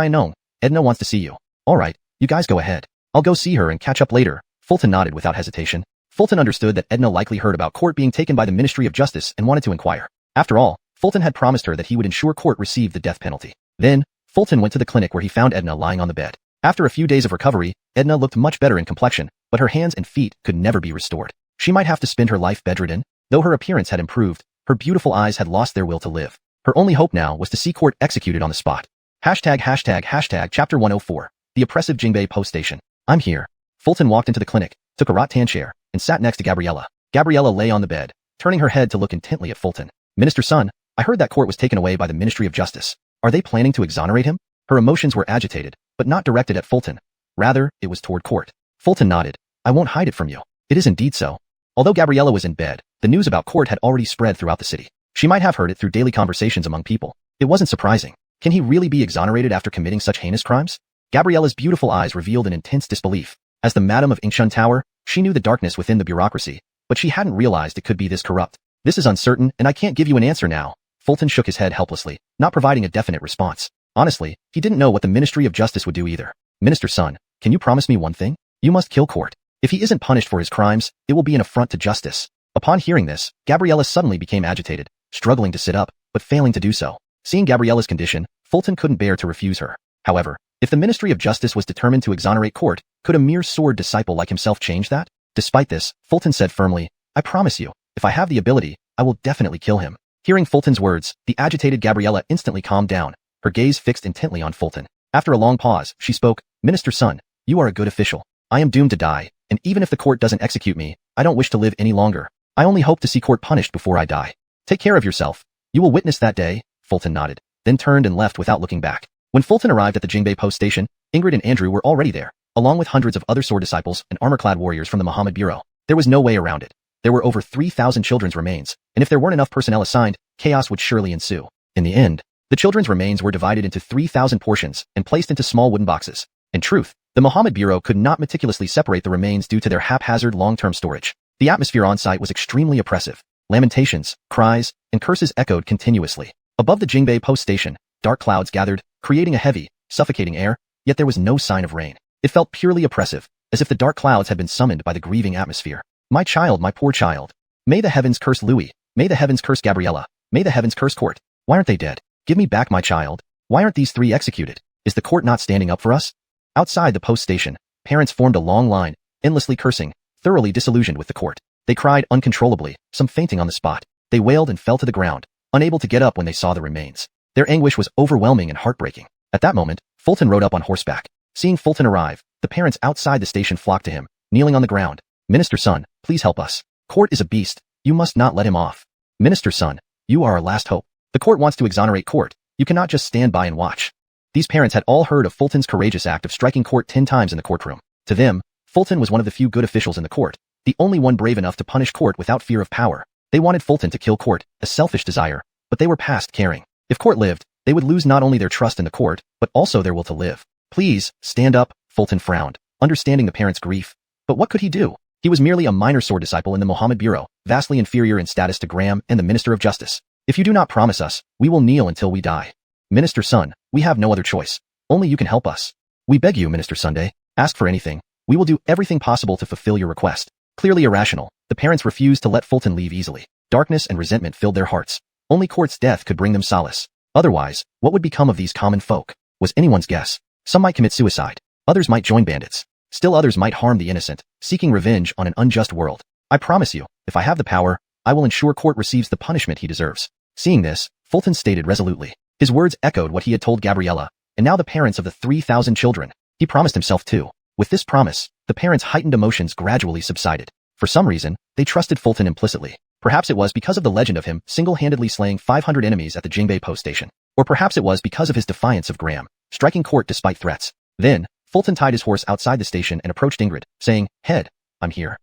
Nong, Edna wants to see you. All right, you guys go ahead. I'll go see her and catch up later. Fulton nodded without hesitation. Fulton understood that Edna likely heard about Court being taken by the Ministry of Justice and wanted to inquire. After all, Fulton had promised her that he would ensure Court received the death penalty. Then, Fulton went to the clinic where he found Edna lying on the bed. After a few days of recovery, Edna looked much better in complexion, but her hands and feet could never be restored. She might have to spend her life bedridden. Though her appearance had improved, her beautiful eyes had lost their will to live. Her only hope now was to see Court executed on the spot. Chapter 104. The oppressive Jingbei Post Station. I'm here. Fulton walked into the clinic, took a rattan chair, and sat next to Gabriella. Gabriella lay on the bed, turning her head to look intently at Fulton. Minister Sun, I heard that Court was taken away by the Ministry of Justice. Are they planning to exonerate him? Her emotions were agitated, but not directed at Fulton. Rather, it was toward Court. Fulton nodded. I won't hide it from you. It is indeed so. Although Gabriella was in bed, the news about Court had already spread throughout the city. She might have heard it through daily conversations among people. It wasn't surprising. Can he really be exonerated after committing such heinous crimes? Gabriella's beautiful eyes revealed an intense disbelief. As the Madam of Ingsub Tower, she knew the darkness within the bureaucracy, but she hadn't realized it could be this corrupt. This is uncertain, and I can't give you an answer now. Fulton shook his head helplessly, not providing a definite response. Honestly, he didn't know what the Ministry of Justice would do either. Minister Sun, can you promise me one thing? You must kill Court. If he isn't punished for his crimes, it will be an affront to justice. Upon hearing this, Gabriella suddenly became agitated, struggling to sit up, but failing to do so. Seeing Gabriella's condition, Fulton couldn't bear to refuse her. However, if the Ministry of Justice was determined to exonerate Court, could a mere sword disciple like himself change that? Despite this, Fulton said firmly, I promise you, if I have the ability, I will definitely kill him. Hearing Fulton's words, the agitated Gabriella instantly calmed down, her gaze fixed intently on Fulton. After a long pause, she spoke, Minister Sun, you are a good official. I am doomed to die, and even if the Court doesn't execute me, I don't wish to live any longer. I only hope to see Court punished before I die. Take care of yourself. You will witness that day. Fulton nodded, then turned and left without looking back. When Fulton arrived at the Jingbei Post Station, Ingrid and Andrew were already there, along with hundreds of other sword disciples and armor-clad warriors from the Muhammad Bureau. There was no way around it. There were over 3,000 children's remains, and if there weren't enough personnel assigned, chaos would surely ensue. In the end, the children's remains were divided into 3,000 portions and placed into small wooden boxes. In truth, the Muhammad Bureau could not meticulously separate the remains due to their haphazard long-term storage. The atmosphere on site was extremely oppressive. Lamentations, cries, and curses echoed continuously. Above the Jingbei Post Station, dark clouds gathered, creating a heavy, suffocating air, yet there was no sign of rain. It felt purely oppressive, as if the dark clouds had been summoned by the grieving atmosphere. My child, my poor child. May the heavens curse Louis. May the heavens curse Gabriella. May the heavens curse Court. Why aren't they dead? Give me back my child. Why aren't these 3 executed? Is the Court not standing up for us? Outside the post station, parents formed a long line, endlessly cursing, thoroughly disillusioned with the Court. They cried uncontrollably, some fainting on the spot. They wailed and fell to the ground, unable to get up when they saw the remains. Their anguish was overwhelming and heartbreaking. At that moment, Fulton rode up on horseback. Seeing Fulton arrive, the parents outside the station flocked to him, kneeling on the ground. Minister Sun, please help us. Court is a beast. You must not let him off. Minister Sun, you are our last hope. The court wants to exonerate Court. You cannot just stand by and watch. These parents had all heard of Fulton's courageous act of striking Court 10 times in the courtroom. To them, Fulton was one of the few good officials in the court, the only one brave enough to punish Court without fear of power. They wanted Fulton to kill Court, a selfish desire, but they were past caring. If Court lived, they would lose not only their trust in the court, but also their will to live. Please, stand up, Fulton frowned, understanding the parents' grief. But what could he do? He was merely a minor sword disciple in the Mohammed Bureau, vastly inferior in status to Graham and the Minister of Justice. If you do not promise us, we will kneel until we die. Minister Sun, we have no other choice. Only you can help us. We beg you, Minister Sunday, ask for anything. We will do everything possible to fulfill your request. Clearly irrational, the parents refused to let Fulton leave easily. Darkness and resentment filled their hearts. Only Court's death could bring them solace. Otherwise, what would become of these common folk? Was anyone's guess. Some might commit suicide. Others might join bandits. Still others might harm the innocent, seeking revenge on an unjust world. I promise you, if I have the power, I will ensure Court receives the punishment he deserves. Seeing this, Fulton stated resolutely. His words echoed what he had told Gabriella, and now the parents of the 3,000 children. He promised himself too. With this promise, the parents' heightened emotions gradually subsided. For some reason, they trusted Fulton implicitly. Perhaps it was because of the legend of him single-handedly slaying 500 enemies at the Jingbei post station. Or perhaps it was because of his defiance of Graham, striking Court despite threats. Then, Fulton tied his horse outside the station and approached Ingrid, saying, "Head, I'm here."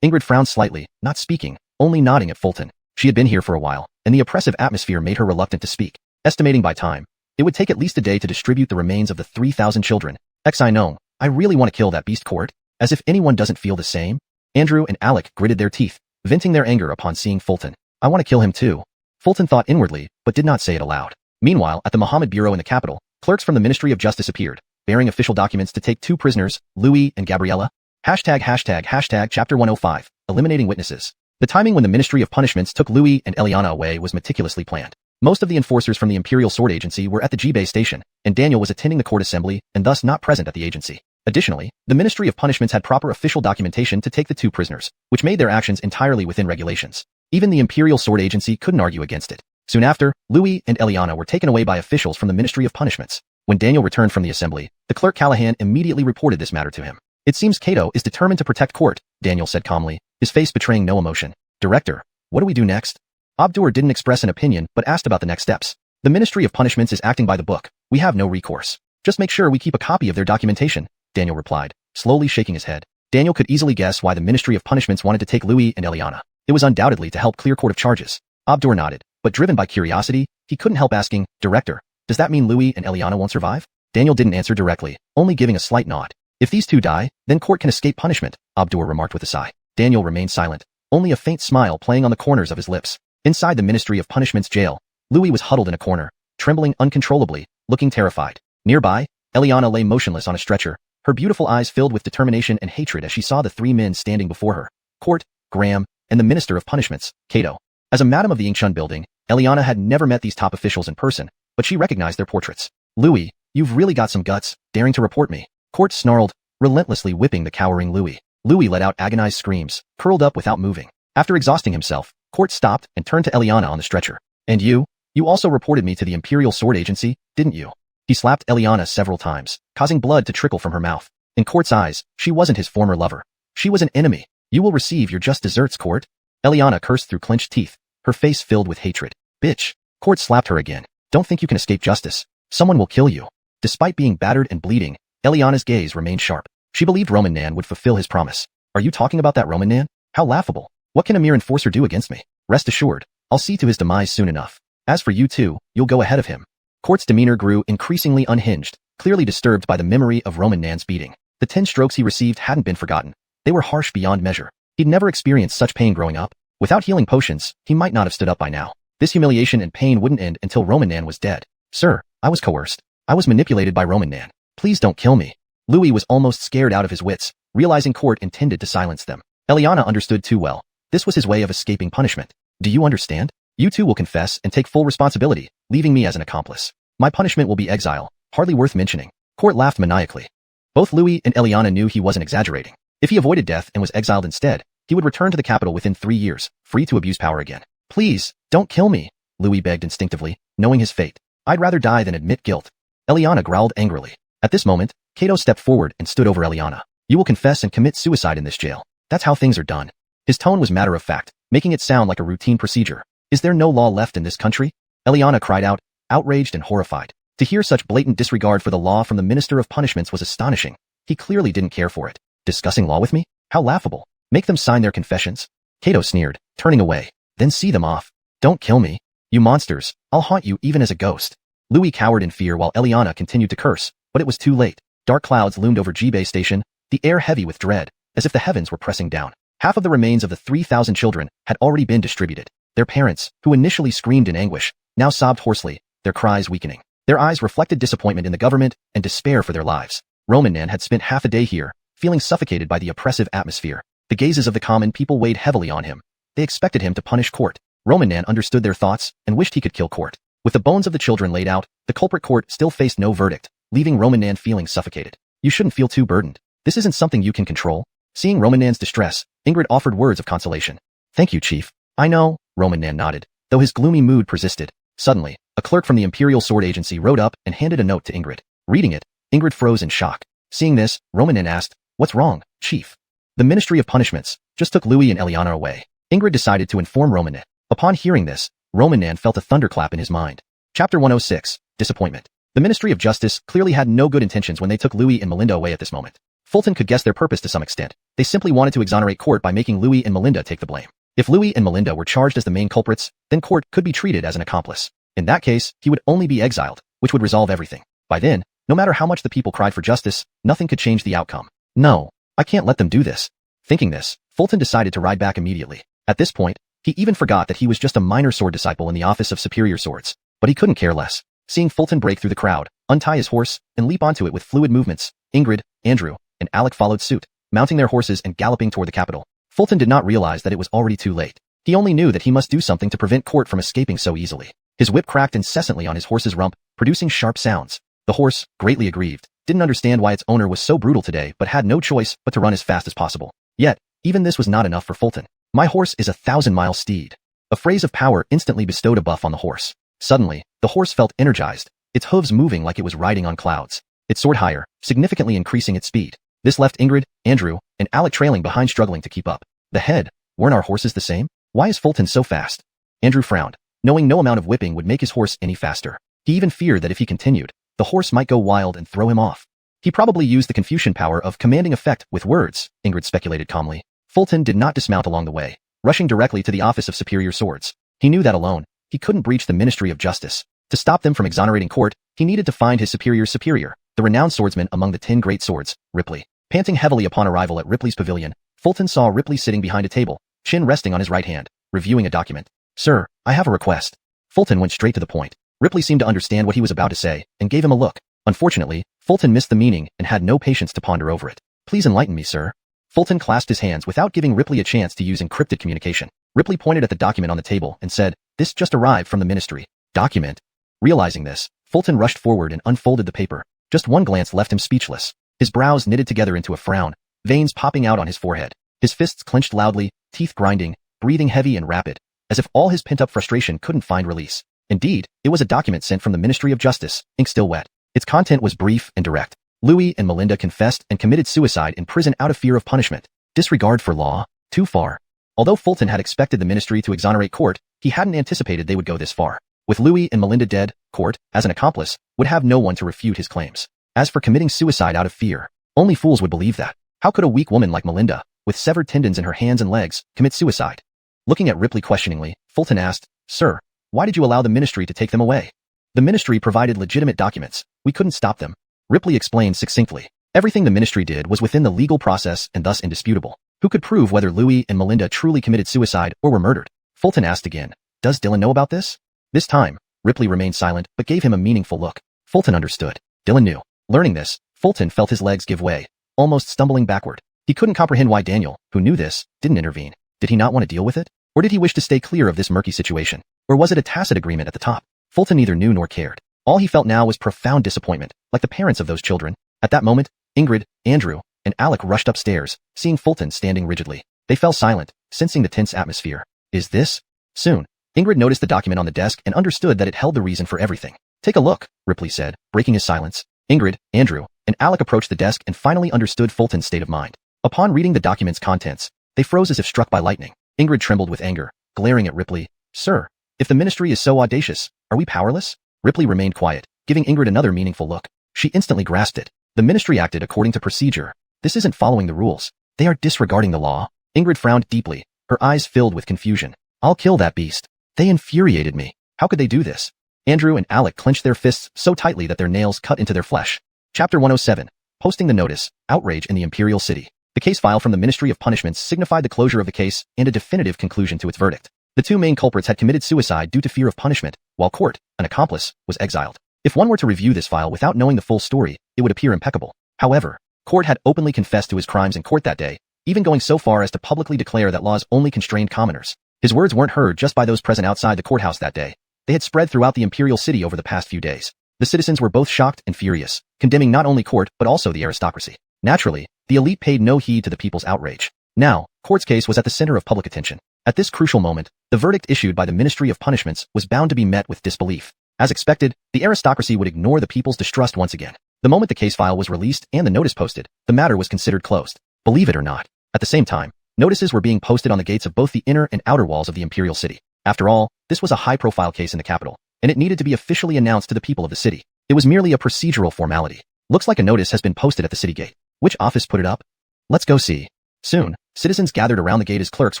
Ingrid frowned slightly, not speaking, only nodding at Fulton. She had been here for a while, and the oppressive atmosphere made her reluctant to speak. Estimating by time, it would take at least a day to distribute the remains of the 3,000 children. I know, I really want to kill that beast, Court. As if anyone doesn't feel the same. Andrew and Alec gritted their teeth, venting their anger upon seeing Fulton. I want to kill him too. Fulton thought inwardly, but did not say it aloud. Meanwhile, at the Mohammed Bureau in the capital, clerks from the Ministry of Justice appeared, bearing official documents to take 2 prisoners, Louis and Gabriella. ####Chapter 105, Eliminating Witnesses. The timing when the Ministry of Punishments took Louis and Eliana away was meticulously planned. Most of the enforcers from the Imperial Sword Agency were at the Jingbei station, and Daniel was attending the court assembly and thus not present at the agency. Additionally, the Ministry of Punishments had proper official documentation to take the 2 prisoners, which made their actions entirely within regulations. Even the Imperial Sword Agency couldn't argue against it. Soon after, Louis and Eliana were taken away by officials from the Ministry of Punishments. When Daniel returned from the assembly, the clerk Callahan immediately reported this matter to him. It seems Kato is determined to protect Court, Daniel said calmly, his face betraying no emotion. Director, what do we do next? Abdur didn't express an opinion but asked about the next steps. The Ministry of Punishments is acting by the book. We have no recourse. Just make sure we keep a copy of their documentation, Daniel replied, slowly shaking his head. Daniel could easily guess why the Ministry of Punishments wanted to take Louis and Eliana. It was undoubtedly to help clear Court of charges. Abdur nodded, but driven by curiosity, he couldn't help asking, Director, does that mean Louis and Eliana won't survive? Daniel didn't answer directly, only giving a slight nod. If these 2 die, then Court can escape punishment, Abdur remarked with a sigh. Daniel remained silent, only a faint smile playing on the corners of his lips. Inside the Ministry of Punishment's jail, Louis was huddled in a corner, trembling uncontrollably, looking terrified. Nearby, Eliana lay motionless on a stretcher, her beautiful eyes filled with determination and hatred as she saw the 3 men standing before her. Court, Graham, and the Minister of Punishments, Kato. As a madam of the Ingshun building, Eliana had never met these top officials in person, but she recognized their portraits. Louis, you've really got some guts, daring to report me. Court snarled, relentlessly whipping the cowering Louis. Louis let out agonized screams, curled up without moving. After exhausting himself, Court stopped and turned to Eliana on the stretcher. And you also reported me to the Imperial Sword Agency, didn't you? He slapped Eliana several times, causing blood to trickle from her mouth. In Court's eyes, she wasn't his former lover. She was an enemy. You will receive your just desserts, Court. Eliana cursed through clenched teeth, her face filled with hatred. Bitch. Court slapped her again. Don't think you can escape justice. Someone will kill you. Despite being battered and bleeding, Eliana's gaze remained sharp. She believed Roman Nan would fulfill his promise. Are you talking about that Roman Nan? How laughable. What can a mere enforcer do against me? Rest assured, I'll see to his demise soon enough. As for you 2, you'll go ahead of him. Court's demeanor grew increasingly unhinged, clearly disturbed by the memory of Roman Nan's beating. The 10 strokes he received hadn't been forgotten. They were harsh beyond measure. He'd never experienced such pain growing up. Without healing potions, he might not have stood up by now. This humiliation and pain wouldn't end until Roman Nan was dead. Sir, I was coerced. I was manipulated by Roman Nan. Please don't kill me. Louis was almost scared out of his wits, realizing Court intended to silence them. Eliana understood too well. This was his way of escaping punishment. Do you understand? You 2 will confess and take full responsibility, leaving me as an accomplice. My punishment will be exile, hardly worth mentioning. Court laughed maniacally. Both Louis and Eliana knew he wasn't exaggerating. If he avoided death and was exiled instead, he would return to the capital within 3 years, free to abuse power again. Please, don't kill me, Louis begged instinctively, knowing his fate. I'd rather die than admit guilt. Eliana growled angrily. At this moment, Kato stepped forward and stood over Eliana. You will confess and commit suicide in this jail. That's how things are done. His tone was matter-of-fact, making it sound like a routine procedure. Is there no law left in this country? Eliana cried out, outraged and horrified. To hear such blatant disregard for the law from the Minister of Punishments was astonishing. He clearly didn't care for it. Discussing law with me? How laughable. Make them sign their confessions. Kato sneered, turning away. Then see them off. Don't kill me. You monsters, I'll haunt you even as a ghost. Louis cowered in fear while Eliana continued to curse, but it was too late. Dark clouds loomed over Jibei Station, the air heavy with dread, as if the heavens were pressing down. Half of the remains of the 3,000 children had already been distributed. Their parents, who initially screamed in anguish, now sobbed hoarsely, their cries weakening. Their eyes reflected disappointment in the government and despair for their lives. Roman Nan had spent half a day here, feeling suffocated by the oppressive atmosphere. The gazes of the common people weighed heavily on him. They expected him to punish Court. Roman Nan understood their thoughts and wished he could kill Court. With the bones of the children laid out, the culprit Court still faced no verdict, leaving Roman Nan feeling suffocated. You shouldn't feel too burdened. This isn't something you can control. Seeing Roman Nan's distress, Ingrid offered words of consolation. Thank you, Chief. I know, Roman Nan nodded, though his gloomy mood persisted. Suddenly, a clerk from the Imperial Sword Agency rode up and handed a note to Ingrid. Reading it, Ingrid froze in shock. Seeing this, Roman Nan asked, What's wrong, Chief? The Ministry of Punishments just took Louis and Eliana away. Ingrid decided to inform Roman Nan. Upon hearing this, Roman Nan felt a thunderclap in his mind. Chapter 106, Disappointment. The Ministry of Justice clearly had no good intentions when they took Louis and Melinda away at this moment. Fulton could guess their purpose to some extent. They simply wanted to exonerate Court by making Louis and Melinda take the blame. If Louis and Melinda were charged as the main culprits, then Court could be treated as an accomplice. In that case, he would only be exiled, which would resolve everything. By then, no matter how much the people cried for justice, nothing could change the outcome. No, I can't let them do this. Thinking this, Fulton decided to ride back immediately. At this point, he even forgot that he was just a minor sword disciple in the Office of Superior Swords. But he couldn't care less. Seeing Fulton break through the crowd, untie his horse, and leap onto it with fluid movements, Ingrid, Andrew, and Alec followed suit, mounting their horses and galloping toward the capital. Fulton did not realize that it was already too late. He only knew that he must do something to prevent Court from escaping so easily. His whip cracked incessantly on his horse's rump, producing sharp sounds. The horse, greatly aggrieved, didn't understand why its owner was so brutal today but had no choice but to run as fast as possible. Yet, even this was not enough for Fulton. My horse is a 1,000-mile steed. A phrase of power instantly bestowed a buff on the horse. Suddenly, the horse felt energized, its hooves moving like it was riding on clouds. It soared higher, significantly increasing its speed. This left Ingrid, Andrew, and Alec trailing behind, struggling to keep up. The head, weren't our horses the same? Why is Fulton so fast? Andrew frowned, knowing no amount of whipping would make his horse any faster. He even feared that if he continued, the horse might go wild and throw him off. He probably used the Confucian power of commanding effect with words, Ingrid speculated calmly. Fulton did not dismount along the way, rushing directly to the Office of Superior Swords. He knew that alone, he couldn't breach the Ministry of Justice. To stop them from exonerating Court, he needed to find his superior, the renowned swordsman among the 10 great swords, Ripley. Panting heavily upon arrival at Ripley's pavilion, Fulton saw Ripley sitting behind a table, chin resting on his right hand, reviewing a document. Sir, I have a request. Fulton went straight to the point. Ripley seemed to understand what he was about to say, and gave him a look. Unfortunately, Fulton missed the meaning and had no patience to ponder over it. Please enlighten me, sir. Fulton clasped his hands without giving Ripley a chance to use encrypted communication. Ripley pointed at the document on the table and said, This just arrived from the ministry. Document? Realizing this, Fulton rushed forward and unfolded the paper. Just one glance left him speechless. His brows knitted together into a frown, veins popping out on his forehead. His fists clenched loudly, teeth grinding, breathing heavy and rapid, as if all his pent-up frustration couldn't find release. Indeed, it was a document sent from the Ministry of Justice, ink still wet. Its content was brief and direct. Louis and Melinda confessed and committed suicide in prison out of fear of punishment. Disregard for law? Too far. Although Fulton had expected the ministry to exonerate Court, he hadn't anticipated they would go this far. With Louis and Melinda dead, Court, as an accomplice, would have no one to refute his claims. As for committing suicide out of fear, only fools would believe that. How could a weak woman like Melinda, with severed tendons in her hands and legs, commit suicide? Looking at Ripley questioningly, Fulton asked, Sir, why did you allow the ministry to take them away? The ministry provided legitimate documents. We couldn't stop them. Ripley explained succinctly. Everything the ministry did was within the legal process and thus indisputable. Who could prove whether Louis and Melinda truly committed suicide or were murdered? Fulton asked again, Does Dylan know about this? This time, Ripley remained silent but gave him a meaningful look. Fulton understood. Dylan knew. Learning this, Fulton felt his legs give way, almost stumbling backward. He couldn't comprehend why Daniel, who knew this, didn't intervene. Did he not want to deal with it? Or did he wish to stay clear of this murky situation? Or was it a tacit agreement at the top? Fulton neither knew nor cared. All he felt now was profound disappointment, like the parents of those children. At that moment, Ingrid, Andrew, and Alec rushed upstairs, seeing Fulton standing rigidly. They fell silent, sensing the tense atmosphere. Is this? Soon, Ingrid noticed the document on the desk and understood that it held the reason for everything. Take a look, Ripley said, breaking his silence. Ingrid, Andrew, and Alec approached the desk and finally understood Fulton's state of mind. Upon reading the document's contents, they froze as if struck by lightning. Ingrid trembled with anger, glaring at Ripley. Sir, if the ministry is so audacious, are we powerless? Ripley remained quiet, giving Ingrid another meaningful look. She instantly grasped it. The ministry acted according to procedure. This isn't following the rules. They are disregarding the law. Ingrid frowned deeply, her eyes filled with confusion. I'll kill that beast. They infuriated me. How could they do this? Andrew and Alec clenched their fists so tightly that their nails cut into their flesh. Chapter 107. Posting the notice. Outrage in the Imperial City. The case file from the Ministry of Punishments signified the closure of the case and a definitive conclusion to its verdict. The two main culprits had committed suicide due to fear of punishment, while Court, an accomplice, was exiled. If one were to review this file without knowing the full story, it would appear impeccable. However, Court had openly confessed to his crimes in court that day, even going so far as to publicly declare that laws only constrained commoners. His words weren't heard just by those present outside the courthouse that day. They had spread throughout the Imperial City over the past few days. The citizens were both shocked and furious, condemning not only Court but also the aristocracy. Naturally, the elite paid no heed to the people's outrage. Now, Court's case was at the center of public attention. At this crucial moment, the verdict issued by the Ministry of Punishments was bound to be met with disbelief. As expected, the aristocracy would ignore the people's distrust once again. The moment the case file was released and the notice posted, the matter was considered closed. Believe it or not. At the same time, notices were being posted on the gates of both the inner and outer walls of the Imperial City. After all, this was a high-profile case in the capital, and it needed to be officially announced to the people of the city. It was merely a procedural formality. Looks like a notice has been posted at the city gate. Which office put it up? Let's go see. Soon, citizens gathered around the gate as clerks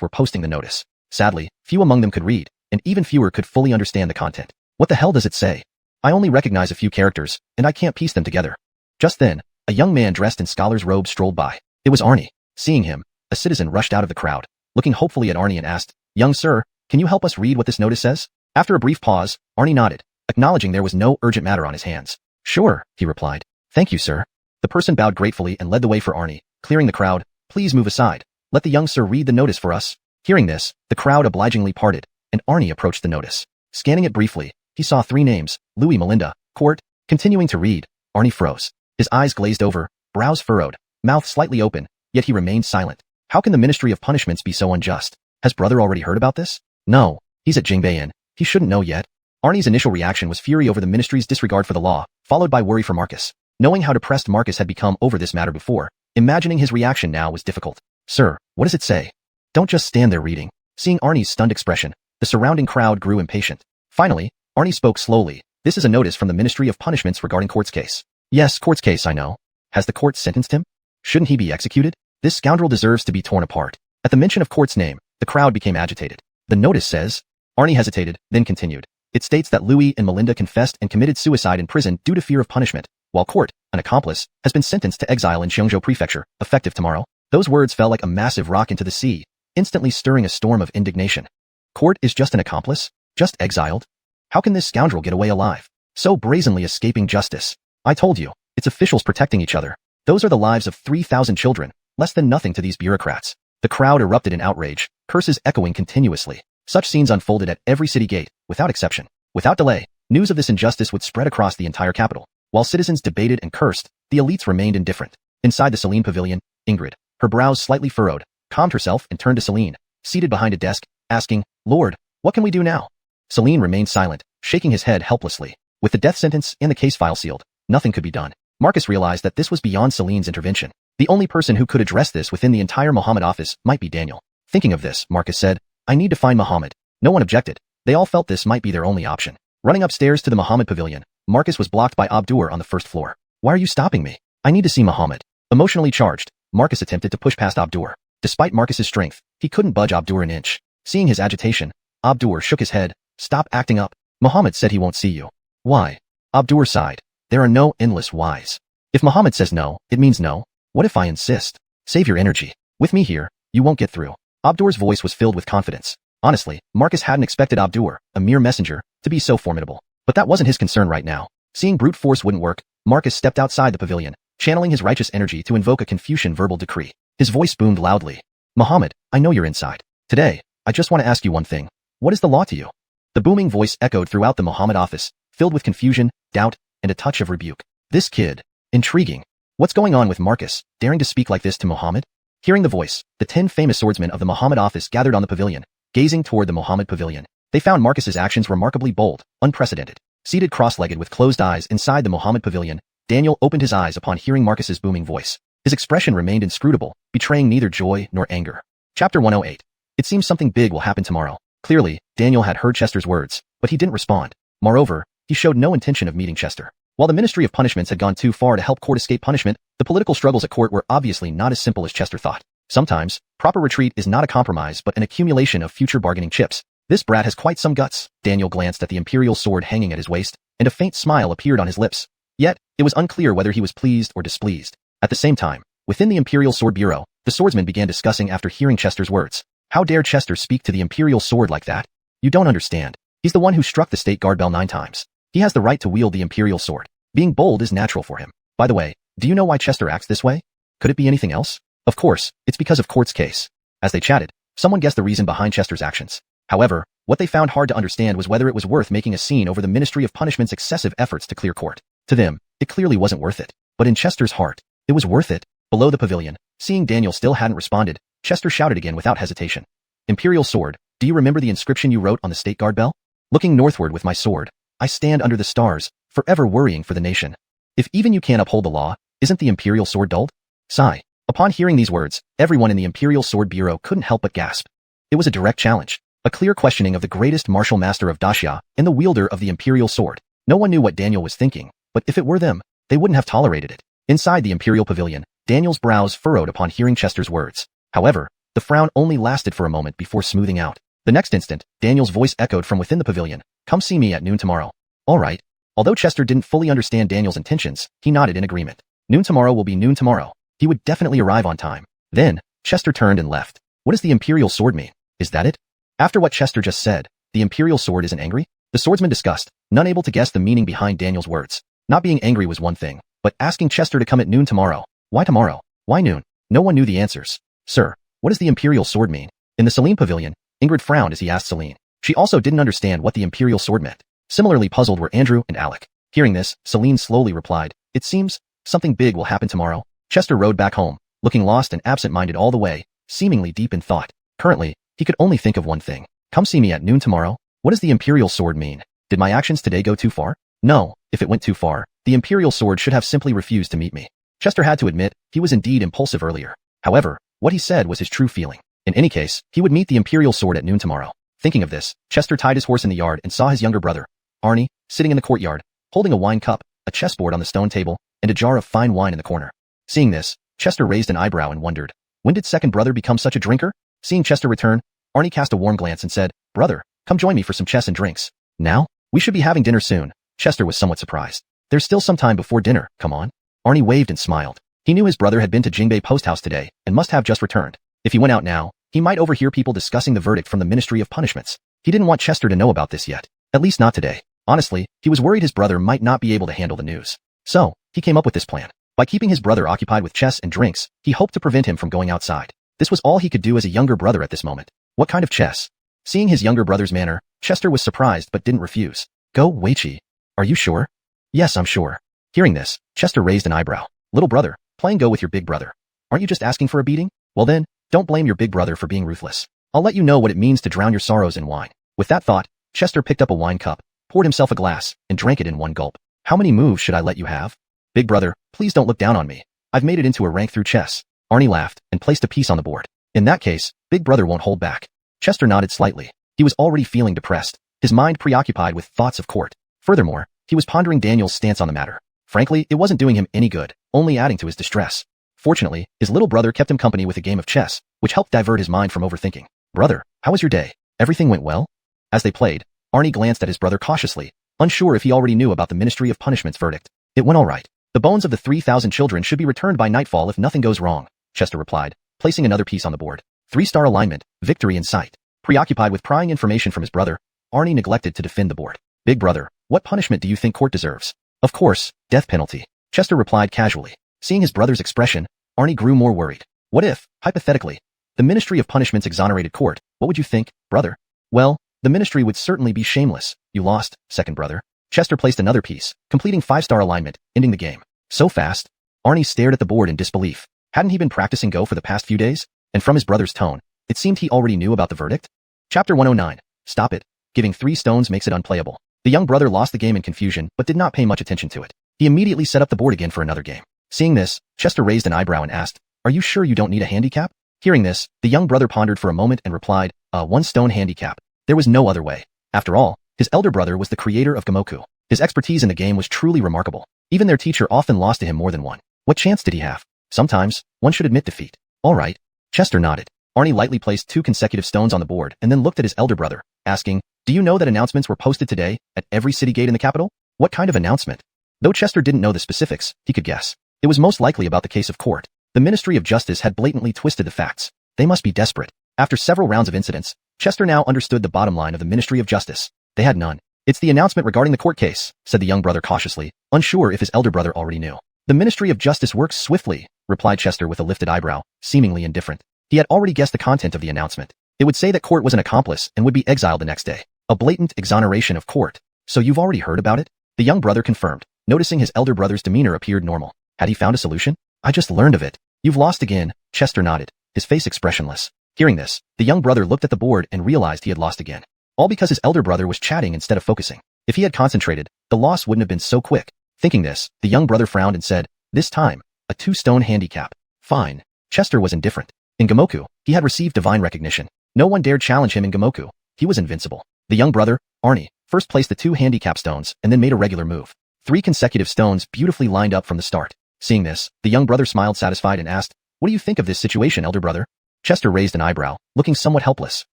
were posting the notice. Sadly, few among them could read, and even fewer could fully understand the content. What the hell does it say? I only recognize a few characters, and I can't piece them together. Just then, a young man dressed in scholar's robes strolled by. It was Arnie. Seeing him, a citizen rushed out of the crowd, looking hopefully at Arnie and asked, "Young sir, can you help us read what this notice says?" After a brief pause, Arnie nodded, acknowledging there was no urgent matter on his hands. "Sure," he replied. "Thank you, sir." The person bowed gratefully and led the way for Arnie, clearing the crowd. "Please move aside. Let the young sir read the notice for us." Hearing this, the crowd obligingly parted, and Arnie approached the notice. Scanning it briefly, he saw 3 names, Louis Melinda, Court. Continuing to read, Arnie froze. His eyes glazed over, brows furrowed, mouth slightly open, yet he remained silent. How can the Ministry of Punishments be so unjust? Has brother already heard about this? No, he's at Jingbayan. He shouldn't know yet. Arnie's initial reaction was fury over the ministry's disregard for the law, followed by worry for Marcus. Knowing how depressed Marcus had become over this matter before, imagining his reaction now was difficult. "Sir, what does it say?" "Don't just stand there reading." Seeing Arnie's stunned expression, the surrounding crowd grew impatient. Finally, Arnie spoke slowly. "This is a notice from the Ministry of Punishments regarding Court's case." "Yes, Court's case, I know. Has the court sentenced him? Shouldn't he be executed? This scoundrel deserves to be torn apart." At the mention of Court's name, the crowd became agitated. "The notice says..." Arnie hesitated, then continued. "It states that Louis and Melinda confessed and committed suicide in prison due to fear of punishment, while Court, an accomplice, has been sentenced to exile in Xiongzhou Prefecture, effective tomorrow." Those words fell like a massive rock into the sea, instantly stirring a storm of indignation. Court is just an accomplice? Just exiled? How can this scoundrel get away alive? So brazenly escaping justice. I told you, it's officials protecting each other. Those are the lives of 3,000 children, less than nothing to these bureaucrats. The crowd erupted in outrage, curses echoing continuously. Such scenes unfolded at every city gate, without exception. Without delay, news of this injustice would spread across the entire capital. While citizens debated and cursed, the elites remained indifferent. Inside the Celine pavilion, Ingrid, her brows slightly furrowed, calmed herself and turned to Celine, seated behind a desk, asking, "Lord, what can we do now?" Celine remained silent, shaking his head helplessly. With the death sentence and the case file sealed, nothing could be done. Marcus realized that this was beyond Celine's intervention. The only person who could address this within the entire Muhammad office might be Daniel. Thinking of this, Marcus said, "I need to find Muhammad." No one objected. They all felt this might be their only option. Running upstairs to the Muhammad pavilion, Marcus was blocked by Abdur on the first floor. "Why are you stopping me? I need to see Muhammad." Emotionally charged, Marcus attempted to push past Abdur. Despite Marcus's strength, he couldn't budge Abdur an inch. Seeing his agitation, Abdur shook his head. "Stop acting up. Muhammad said he won't see you." "Why?" Abdur sighed. "There are no endless whys. If Muhammad says no, it means no. What if I insist? Save your energy. With me here, you won't get through." Abdur's voice was filled with confidence. Honestly, Marcus hadn't expected Abdur, a mere messenger, to be so formidable. But that wasn't his concern right now. Seeing brute force wouldn't work, Marcus stepped outside the pavilion, channeling his righteous energy to invoke a Confucian verbal decree. His voice boomed loudly. "Muhammad, I know you're inside. Today, I just want to ask you one thing. What is the law to you?" The booming voice echoed throughout the Muhammad office, filled with confusion, doubt, and a touch of rebuke. This kid. Intriguing. What's going on with Marcus, daring to speak like this to Muhammad? Hearing the voice, the 10 famous swordsmen of the Muhammad office gathered on the pavilion, gazing toward the Muhammad pavilion. They found Marcus's actions remarkably bold, unprecedented. Seated cross-legged with closed eyes inside the Muhammad pavilion, Daniel opened his eyes upon hearing Marcus's booming voice. His expression remained inscrutable, betraying neither joy nor anger. Chapter 108. It seems something big will happen tomorrow. Clearly, Daniel had heard Chester's words, but he didn't respond. Moreover, he showed no intention of meeting Chester. While the Ministry of Punishments had gone too far to help court escape punishment, the political struggles at court were obviously not as simple as Chester thought. Sometimes, proper retreat is not a compromise but an accumulation of future bargaining chips. This brat has quite some guts. Daniel glanced at the imperial sword hanging at his waist, and a faint smile appeared on his lips. Yet, it was unclear whether he was pleased or displeased. At the same time, within the Imperial Sword Bureau, the swordsmen began discussing after hearing Chester's words. How dare Chester speak to the Imperial Sword like that? You don't understand. He's the one who struck the state guard bell 9 times. He has the right to wield the Imperial Sword. Being bold is natural for him. By the way, do you know why Chester acts this way? Could it be anything else? Of course, it's because of Court's case. As they chatted, someone guessed the reason behind Chester's actions. However, what they found hard to understand was whether it was worth making a scene over the Ministry of Punishment's excessive efforts to clear court. To them, it clearly wasn't worth it. But in Chester's heart, it was worth it. Below the pavilion, seeing Daniel still hadn't responded, Chester shouted again without hesitation. Imperial Sword, do you remember the inscription you wrote on the state guard bell? Looking northward with my sword, I stand under the stars, forever worrying for the nation. If even you can't uphold the law, isn't the Imperial Sword dulled? Sigh. Upon hearing these words, everyone in the Imperial Sword Bureau couldn't help but gasp. It was a direct challenge, a clear questioning of the greatest martial master of Daxia and the wielder of the Imperial Sword. No one knew what Daniel was thinking, but if it were them, they wouldn't have tolerated it. Inside the Imperial Pavilion, Daniel's brows furrowed upon hearing Chester's words. However, the frown only lasted for a moment before smoothing out. The next instant, Daniel's voice echoed from within the pavilion. Come see me at noon tomorrow. All right. Although Chester didn't fully understand Daniel's intentions, he nodded in agreement. Noon tomorrow will be noon tomorrow. He would definitely arrive on time. Then, Chester turned and left. What does the Imperial Sword mean? Is that it? After what Chester just said, the Imperial Sword isn't angry? The swordsman discussed, none able to guess the meaning behind Daniel's words. Not being angry was one thing, but asking Chester to come at noon tomorrow. Why tomorrow? Why noon? No one knew the answers. Sir, what does the Imperial Sword mean? In the Selene Pavilion, Ingrid frowned as he asked Selene. She also didn't understand what the Imperial Sword meant. Similarly puzzled were Andrew and Alec. Hearing this, Selene slowly replied, it seems something big will happen tomorrow. Chester rode back home, looking lost and absent-minded all the way, seemingly deep in thought. Currently, he could only think of one thing. Come see me at noon tomorrow? What does the Imperial Sword mean? Did my actions today go too far? No, if it went too far, the Imperial Sword should have simply refused to meet me. Chester had to admit, he was indeed impulsive earlier. However, what he said was his true feeling. In any case, he would meet the Imperial Sword at noon tomorrow. Thinking of this, Chester tied his horse in the yard and saw his younger brother, Arnie, sitting in the courtyard, holding a wine cup, a chessboard on the stone table, and a jar of fine wine in the corner. Seeing this, Chester raised an eyebrow and wondered, when did second brother become such a drinker? Seeing Chester return, Arnie cast a warm glance and said, brother, come join me for some chess and drinks. Now? We should be having dinner soon. Chester was somewhat surprised. There's still some time before dinner, come on. Arnie waved and smiled. He knew his brother had been to Jingbei Post House today and must have just returned. If he went out now, he might overhear people discussing the verdict from the Ministry of Punishments. He didn't want Chester to know about this yet. At least not today. Honestly, he was worried his brother might not be able to handle the news. So, he came up with this plan. By keeping his brother occupied with chess and drinks, he hoped to prevent him from going outside. This was all he could do as a younger brother at this moment. What kind of chess? Seeing his younger brother's manner, Chester was surprised but didn't refuse. Go, Weiqi. Are you sure? Yes, I'm sure. Hearing this, Chester raised an eyebrow. Little brother, playing Go with your big brother. Aren't you just asking for a beating? Well then, don't blame your big brother for being ruthless. I'll let you know what it means to drown your sorrows in wine. With that thought, Chester picked up a wine cup, poured himself a glass, and drank it in one gulp. How many moves should I let you have? Big brother, please don't look down on me. I've made it into a rank through chess. Arnie laughed and placed a piece on the board. In that case, big brother won't hold back. Chester nodded slightly. He was already feeling depressed, his mind preoccupied with thoughts of court. Furthermore, he was pondering Daniel's stance on the matter. Frankly, it wasn't doing him any good, only adding to his distress. Fortunately, his little brother kept him company with a game of chess, which helped divert his mind from overthinking. Brother, how was your day? Everything went well? As they played, Arnie glanced at his brother cautiously, unsure if he already knew about the Ministry of Punishment's verdict. It went all right. The bones of the 3,000 children should be returned by nightfall if nothing goes wrong, Chester replied, placing another piece on the board. 3-star alignment, victory in sight. Preoccupied with prying information from his brother, Arnie neglected to defend the board. Big brother, what punishment do you think court deserves? Of course, death penalty. Chester replied casually. Seeing his brother's expression, Arnie grew more worried. What if, hypothetically, the Ministry of Punishments exonerated court? What would you think, brother? Well, the ministry would certainly be shameless. You lost, second brother. Chester placed another piece, completing 5-star alignment, ending the game. So fast? Arnie stared at the board in disbelief. Hadn't he been practicing Go for the past few days? And from his brother's tone, it seemed he already knew about the verdict. Chapter 109. Stop it. Giving 3 stones makes it unplayable. The young brother lost the game in confusion but did not pay much attention to it. He immediately set up the board again for another game. Seeing this, Chester raised an eyebrow and asked, "Are you sure you don't need a handicap?" Hearing this, the young brother pondered for a moment and replied, "One stone handicap." There was no other way. After all, his elder brother was the creator of Gamoku. His expertise in the game was truly remarkable. Even their teacher often lost to him more than one. What chance did he have? Sometimes, one should admit defeat. All right. Chester nodded. Arnie lightly placed 2 consecutive stones on the board and then looked at his elder brother, asking, "Do you know that announcements were posted today at every city gate in the capital?" What kind of announcement? Though Chester didn't know the specifics, he could guess. It was most likely about the case of Court. The Ministry of Justice had blatantly twisted the facts. They must be desperate. After several rounds of incidents, Chester now understood the bottom line of the Ministry of Justice. They had none. "It's the announcement regarding the court case," said the young brother cautiously, unsure if his elder brother already knew. "The Ministry of Justice works swiftly," replied Chester with a lifted eyebrow, seemingly indifferent. He had already guessed the content of the announcement. It would say that Court was an accomplice and would be exiled the next day. A blatant exoneration of Court. "So you've already heard about it?" The young brother confirmed, noticing his elder brother's demeanor appeared normal. Had he found a solution? "I just learned of it." "You've lost again," Chester nodded, his face expressionless. Hearing this, the young brother looked at the board and realized he had lost again. All because his elder brother was chatting instead of focusing. If he had concentrated, the loss wouldn't have been so quick. Thinking this, the young brother frowned and said, "This time, a 2-stone handicap." Fine. Chester was indifferent. In Gamoku, he had received divine recognition. No one dared challenge him in Gamoku. He was invincible. The young brother, Arnie, first placed the 2 handicap stones and then made a regular move. 3 consecutive stones beautifully lined up from the start. Seeing this, the young brother smiled satisfied and asked, "What do you think of this situation, elder brother?" Chester raised an eyebrow, looking somewhat helpless.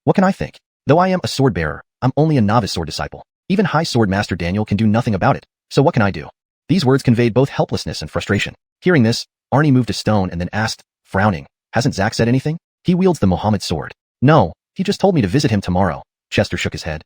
"What can I think? Though I am a sword bearer, I'm only a novice sword disciple. Even High Sword Master Daniel can do nothing about it. So what can I do?" These words conveyed both helplessness and frustration. Hearing this, Arnie moved a stone and then asked, frowning, "Hasn't Zack said anything? He wields the Mohammed sword." "No, he just told me to visit him tomorrow." Chester shook his head.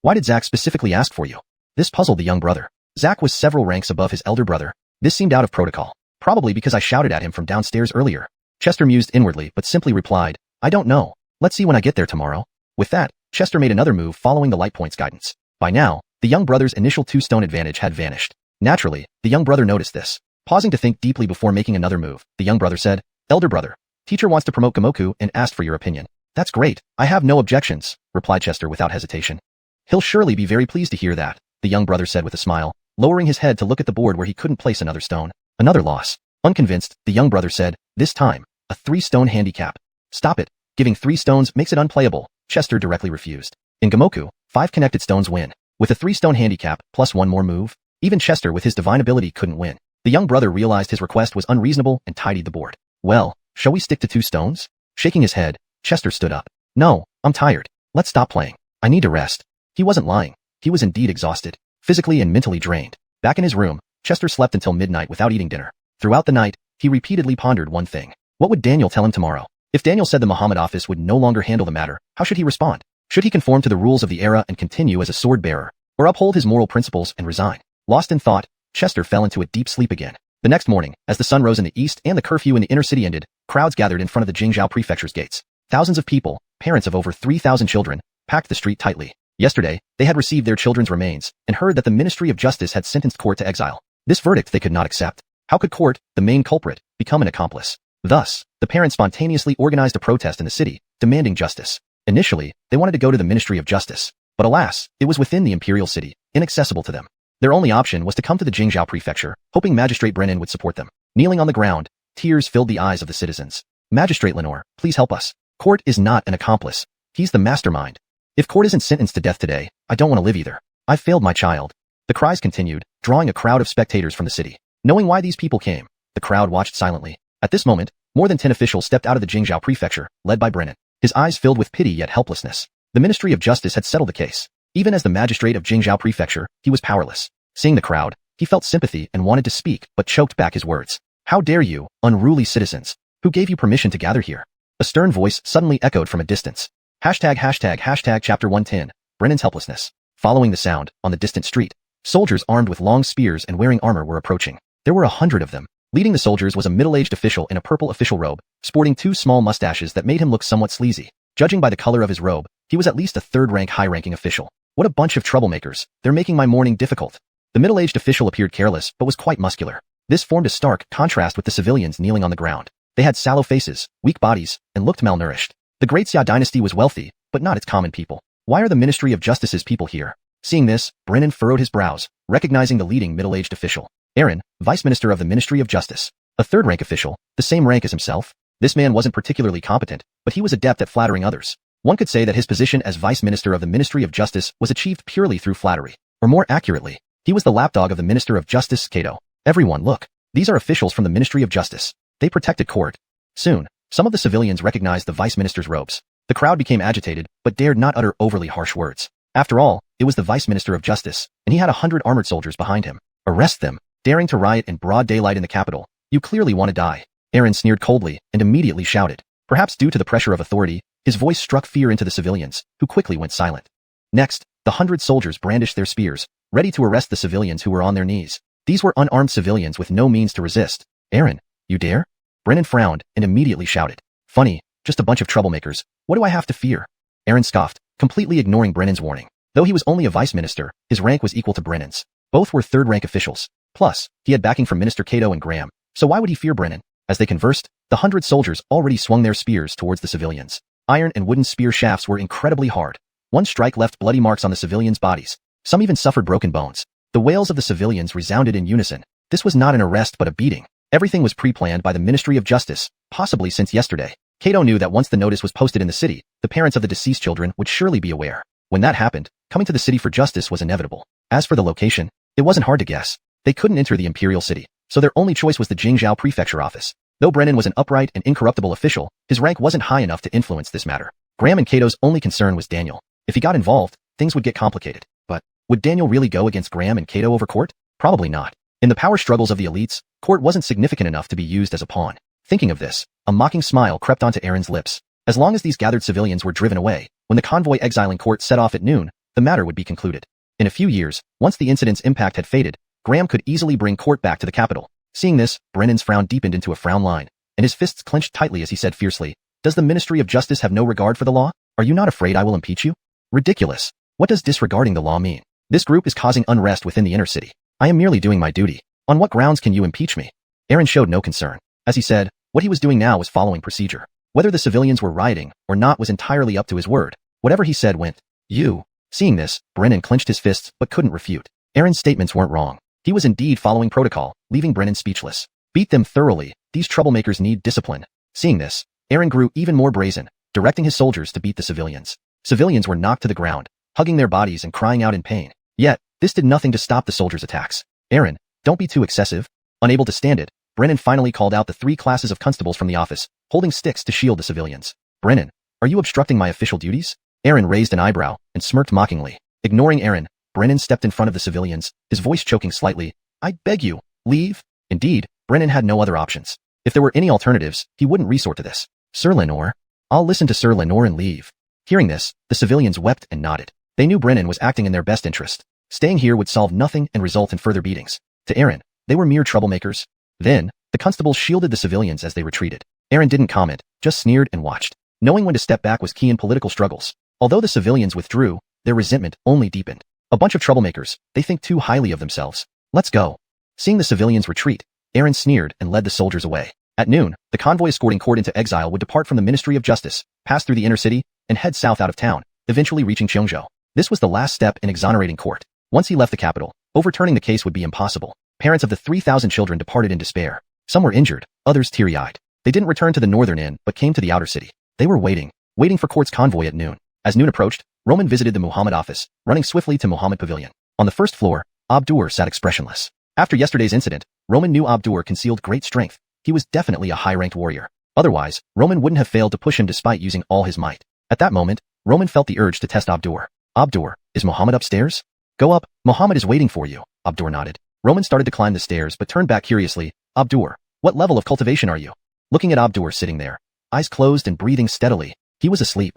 Why did Zack specifically ask for you?" This puzzled the young brother. Zack was several ranks above his elder brother. This seemed out of protocol. Probably because I shouted at him from downstairs earlier. Chester mused inwardly but simply replied, "I don't know. Let's see when I get there tomorrow." With that, Chester made another move following the light point's guidance. By now, the young brother's initial 2-stone advantage had vanished. Naturally, the young brother noticed this. Pausing to think deeply before making another move, the young brother said, "Elder brother, teacher wants to promote Gamoku and asked for your opinion." "That's great. I have no objections," replied Chester without hesitation. "He'll surely be very pleased to hear that," the young brother said with a smile, lowering his head to look at the board where he couldn't place another stone. Another loss. Unconvinced, the young brother said, "This time, a 3-stone handicap." "Stop it. Giving 3 stones makes it unplayable," Chester directly refused. In Gamoku, 5 connected stones win. With a 3-stone handicap, plus 1 more move, even Chester with his divine ability couldn't win. The young brother realized his request was unreasonable and tidied the board. "Well, shall we stick to 2 stones? Shaking his head, Chester stood up. "No, I'm tired. Let's stop playing. I need to rest." He wasn't lying. He was indeed exhausted, physically and mentally drained. Back in his room, Chester slept until midnight without eating dinner. Throughout the night, he repeatedly pondered one thing. What would Daniel tell him tomorrow? If Daniel said the Muhammad office would no longer handle the matter, how should he respond? Should he conform to the rules of the era and continue as a sword bearer, or uphold his moral principles and resign? Lost in thought, Chester fell into a deep sleep again. The next morning, as the sun rose in the east and the curfew in the inner city ended, crowds gathered in front of the Jingzhou prefecture's gates. Thousands of people, parents of over 3,000 children, packed the street tightly. Yesterday, they had received their children's remains and heard that the Ministry of Justice had sentenced Court to exile. This verdict they could not accept. How could Court, the main culprit, become an accomplice? Thus, the parents spontaneously organized a protest in the city, demanding justice. Initially, they wanted to go to the Ministry of Justice, but alas, it was within the imperial city, inaccessible to them. Their only option was to come to the Jingzhou prefecture, hoping Magistrate Brennan would support them. Kneeling on the ground, tears filled the eyes of the citizens. "Magistrate Lenore, please help us. Court is not an accomplice. He's the mastermind. If Court isn't sentenced to death today, I don't want to live either. I've failed my child." The cries continued, drawing a crowd of spectators from the city. Knowing why these people came, the crowd watched silently. At this moment, more than 10 officials stepped out of the Jingzhou prefecture, led by Brennan. His eyes filled with pity yet helplessness. The Ministry of Justice had settled the case. Even as the magistrate of Jingzhou prefecture, he was powerless. Seeing the crowd, he felt sympathy and wanted to speak, but choked back his words. "How dare you, unruly citizens? Who gave you permission to gather here?" A stern voice suddenly echoed from a distance. Chapter 110, Brennan's helplessness. Following the sound, on the distant street, soldiers armed with long spears and wearing armor were approaching. There were 100 of them. Leading the soldiers was a middle-aged official in a purple official robe, sporting 2 small mustaches that made him look somewhat sleazy. Judging by the color of his robe, he was at least a third-rank high-ranking official. "What a bunch of troublemakers. They're making my morning difficult." The middle-aged official appeared careless but was quite muscular. This formed a stark contrast with the civilians kneeling on the ground. They had sallow faces, weak bodies, and looked malnourished. The Great Xia dynasty was wealthy, but not its common people. Why are the Ministry of Justice's people here? Seeing this, Brennan furrowed his brows, recognizing the leading middle-aged official. Aaron, Vice Minister of the Ministry of Justice. A third-rank official, the same rank as himself. This man wasn't particularly competent, but he was adept at flattering others. One could say that his position as Vice Minister of the Ministry of Justice was achieved purely through flattery. Or more accurately, he was the lapdog of the Minister of Justice, Kato. Everyone, look. These are officials from the Ministry of Justice. They protected court. Soon, some of the civilians recognized the Vice Minister's robes. The crowd became agitated, but dared not utter overly harsh words. After all, it was the Vice Minister of Justice, and he had 100 armored soldiers behind him. Arrest them, daring to riot in broad daylight in the capital. You clearly want to die. Aaron sneered coldly and immediately shouted. Perhaps due to the pressure of authority, his voice struck fear into the civilians, who quickly went silent. Next, the 100 soldiers brandished their spears, ready to arrest the civilians who were on their knees. These were unarmed civilians with no means to resist. Aaron, you dare? Brennan frowned and immediately shouted. Funny, just a bunch of troublemakers. What do I have to fear? Aaron scoffed, completely ignoring Brennan's warning. Though he was only a vice minister, his rank was equal to Brennan's. Both were third-rank officials. Plus, he had backing from Minister Kato and Graham, so why would he fear Brennan? As they conversed, the 100 soldiers already swung their spears towards the civilians. Iron and wooden spear shafts were incredibly hard. One strike left bloody marks on the civilians' bodies. Some even suffered broken bones. The wails of the civilians resounded in unison. This was not an arrest but a beating. Everything was pre-planned by the Ministry of Justice, possibly since yesterday. Kato knew that once the notice was posted in the city, the parents of the deceased children would surely be aware. When that happened, coming to the city for justice was inevitable. As for the location, it wasn't hard to guess. They couldn't enter the imperial city, so their only choice was the Jingzhou prefecture office. Though Brennan was an upright and incorruptible official, his rank wasn't high enough to influence this matter. Graham and Kato's only concern was Daniel. If he got involved, things would get complicated. But would Daniel really go against Graham and Kato over court? Probably not. In the power struggles of the elites, court wasn't significant enough to be used as a pawn. Thinking of this, a mocking smile crept onto Aaron's lips. As long as these gathered civilians were driven away, when the convoy exiling court set off at noon, the matter would be concluded. In a few years, once the incident's impact had faded, Graham could easily bring court back to the capital. Seeing this, Brennan's frown deepened into a frown line, and his fists clenched tightly as he said fiercely, "Does the Ministry of Justice have no regard for the law? Are you not afraid I will impeach you?" Ridiculous. What does disregarding the law mean? This group is causing unrest within the inner city. I am merely doing my duty. On what grounds can you impeach me? Aaron showed no concern. As he said, what he was doing now was following procedure. Whether the civilians were rioting or not was entirely up to his word. Whatever he said went. You. Seeing this, Brennan clenched his fists but couldn't refute. Aaron's statements weren't wrong. He was indeed following protocol, leaving Brennan speechless. Beat them thoroughly. These troublemakers need discipline. Seeing this, Aaron grew even more brazen, directing his soldiers to beat the civilians. Civilians were knocked to the ground, hugging their bodies and crying out in pain. Yet, this did nothing to stop the soldiers' attacks. Aaron, don't be too excessive. Unable to stand it, Brennan finally called out the 3 classes of constables from the office, holding sticks to shield the civilians. Brennan, are you obstructing my official duties? Aaron raised an eyebrow and smirked mockingly. Ignoring Aaron, Brennan stepped in front of the civilians, his voice choking slightly. I beg you, leave. Indeed, Brennan had no other options. If there were any alternatives, he wouldn't resort to this. Sir Lenore, I'll listen to Sir Lenore and leave. Hearing this, the civilians wept and nodded. They knew Brennan was acting in their best interest. Staying here would solve nothing and result in further beatings. To Aaron, they were mere troublemakers. Then, the constables shielded the civilians as they retreated. Aaron didn't comment, just sneered and watched. Knowing when to step back was key in political struggles. Although the civilians withdrew, their resentment only deepened. A bunch of troublemakers, they think too highly of themselves. Let's go. Seeing the civilians retreat, Aaron sneered and led the soldiers away. At noon, the convoy escorting court into exile would depart from the Ministry of Justice, pass through the inner city, and head south out of town, eventually reaching Cheongzhou. This was the last step in exonerating court. Once he left the capital, overturning the case would be impossible. Parents of the 3,000 children departed in despair. Some were injured, others teary-eyed. They didn't return to the northern inn, but came to the outer city. They were waiting for court's convoy at noon. As noon approached, Roman visited the Muhammad office, running swiftly to Muhammad Pavilion. On the first floor, Abdur sat expressionless. After yesterday's incident, Roman knew Abdur concealed great strength. He was definitely a high-ranked warrior. Otherwise, Roman wouldn't have failed to push him despite using all his might. At that moment, Roman felt the urge to test Abdur. Abdur, is Muhammad upstairs? Go up, Muhammad is waiting for you, Abdur nodded. Roman started to climb the stairs but turned back curiously. Abdur, what level of cultivation are you? Looking at Abdur sitting there, eyes closed and breathing steadily, he was asleep.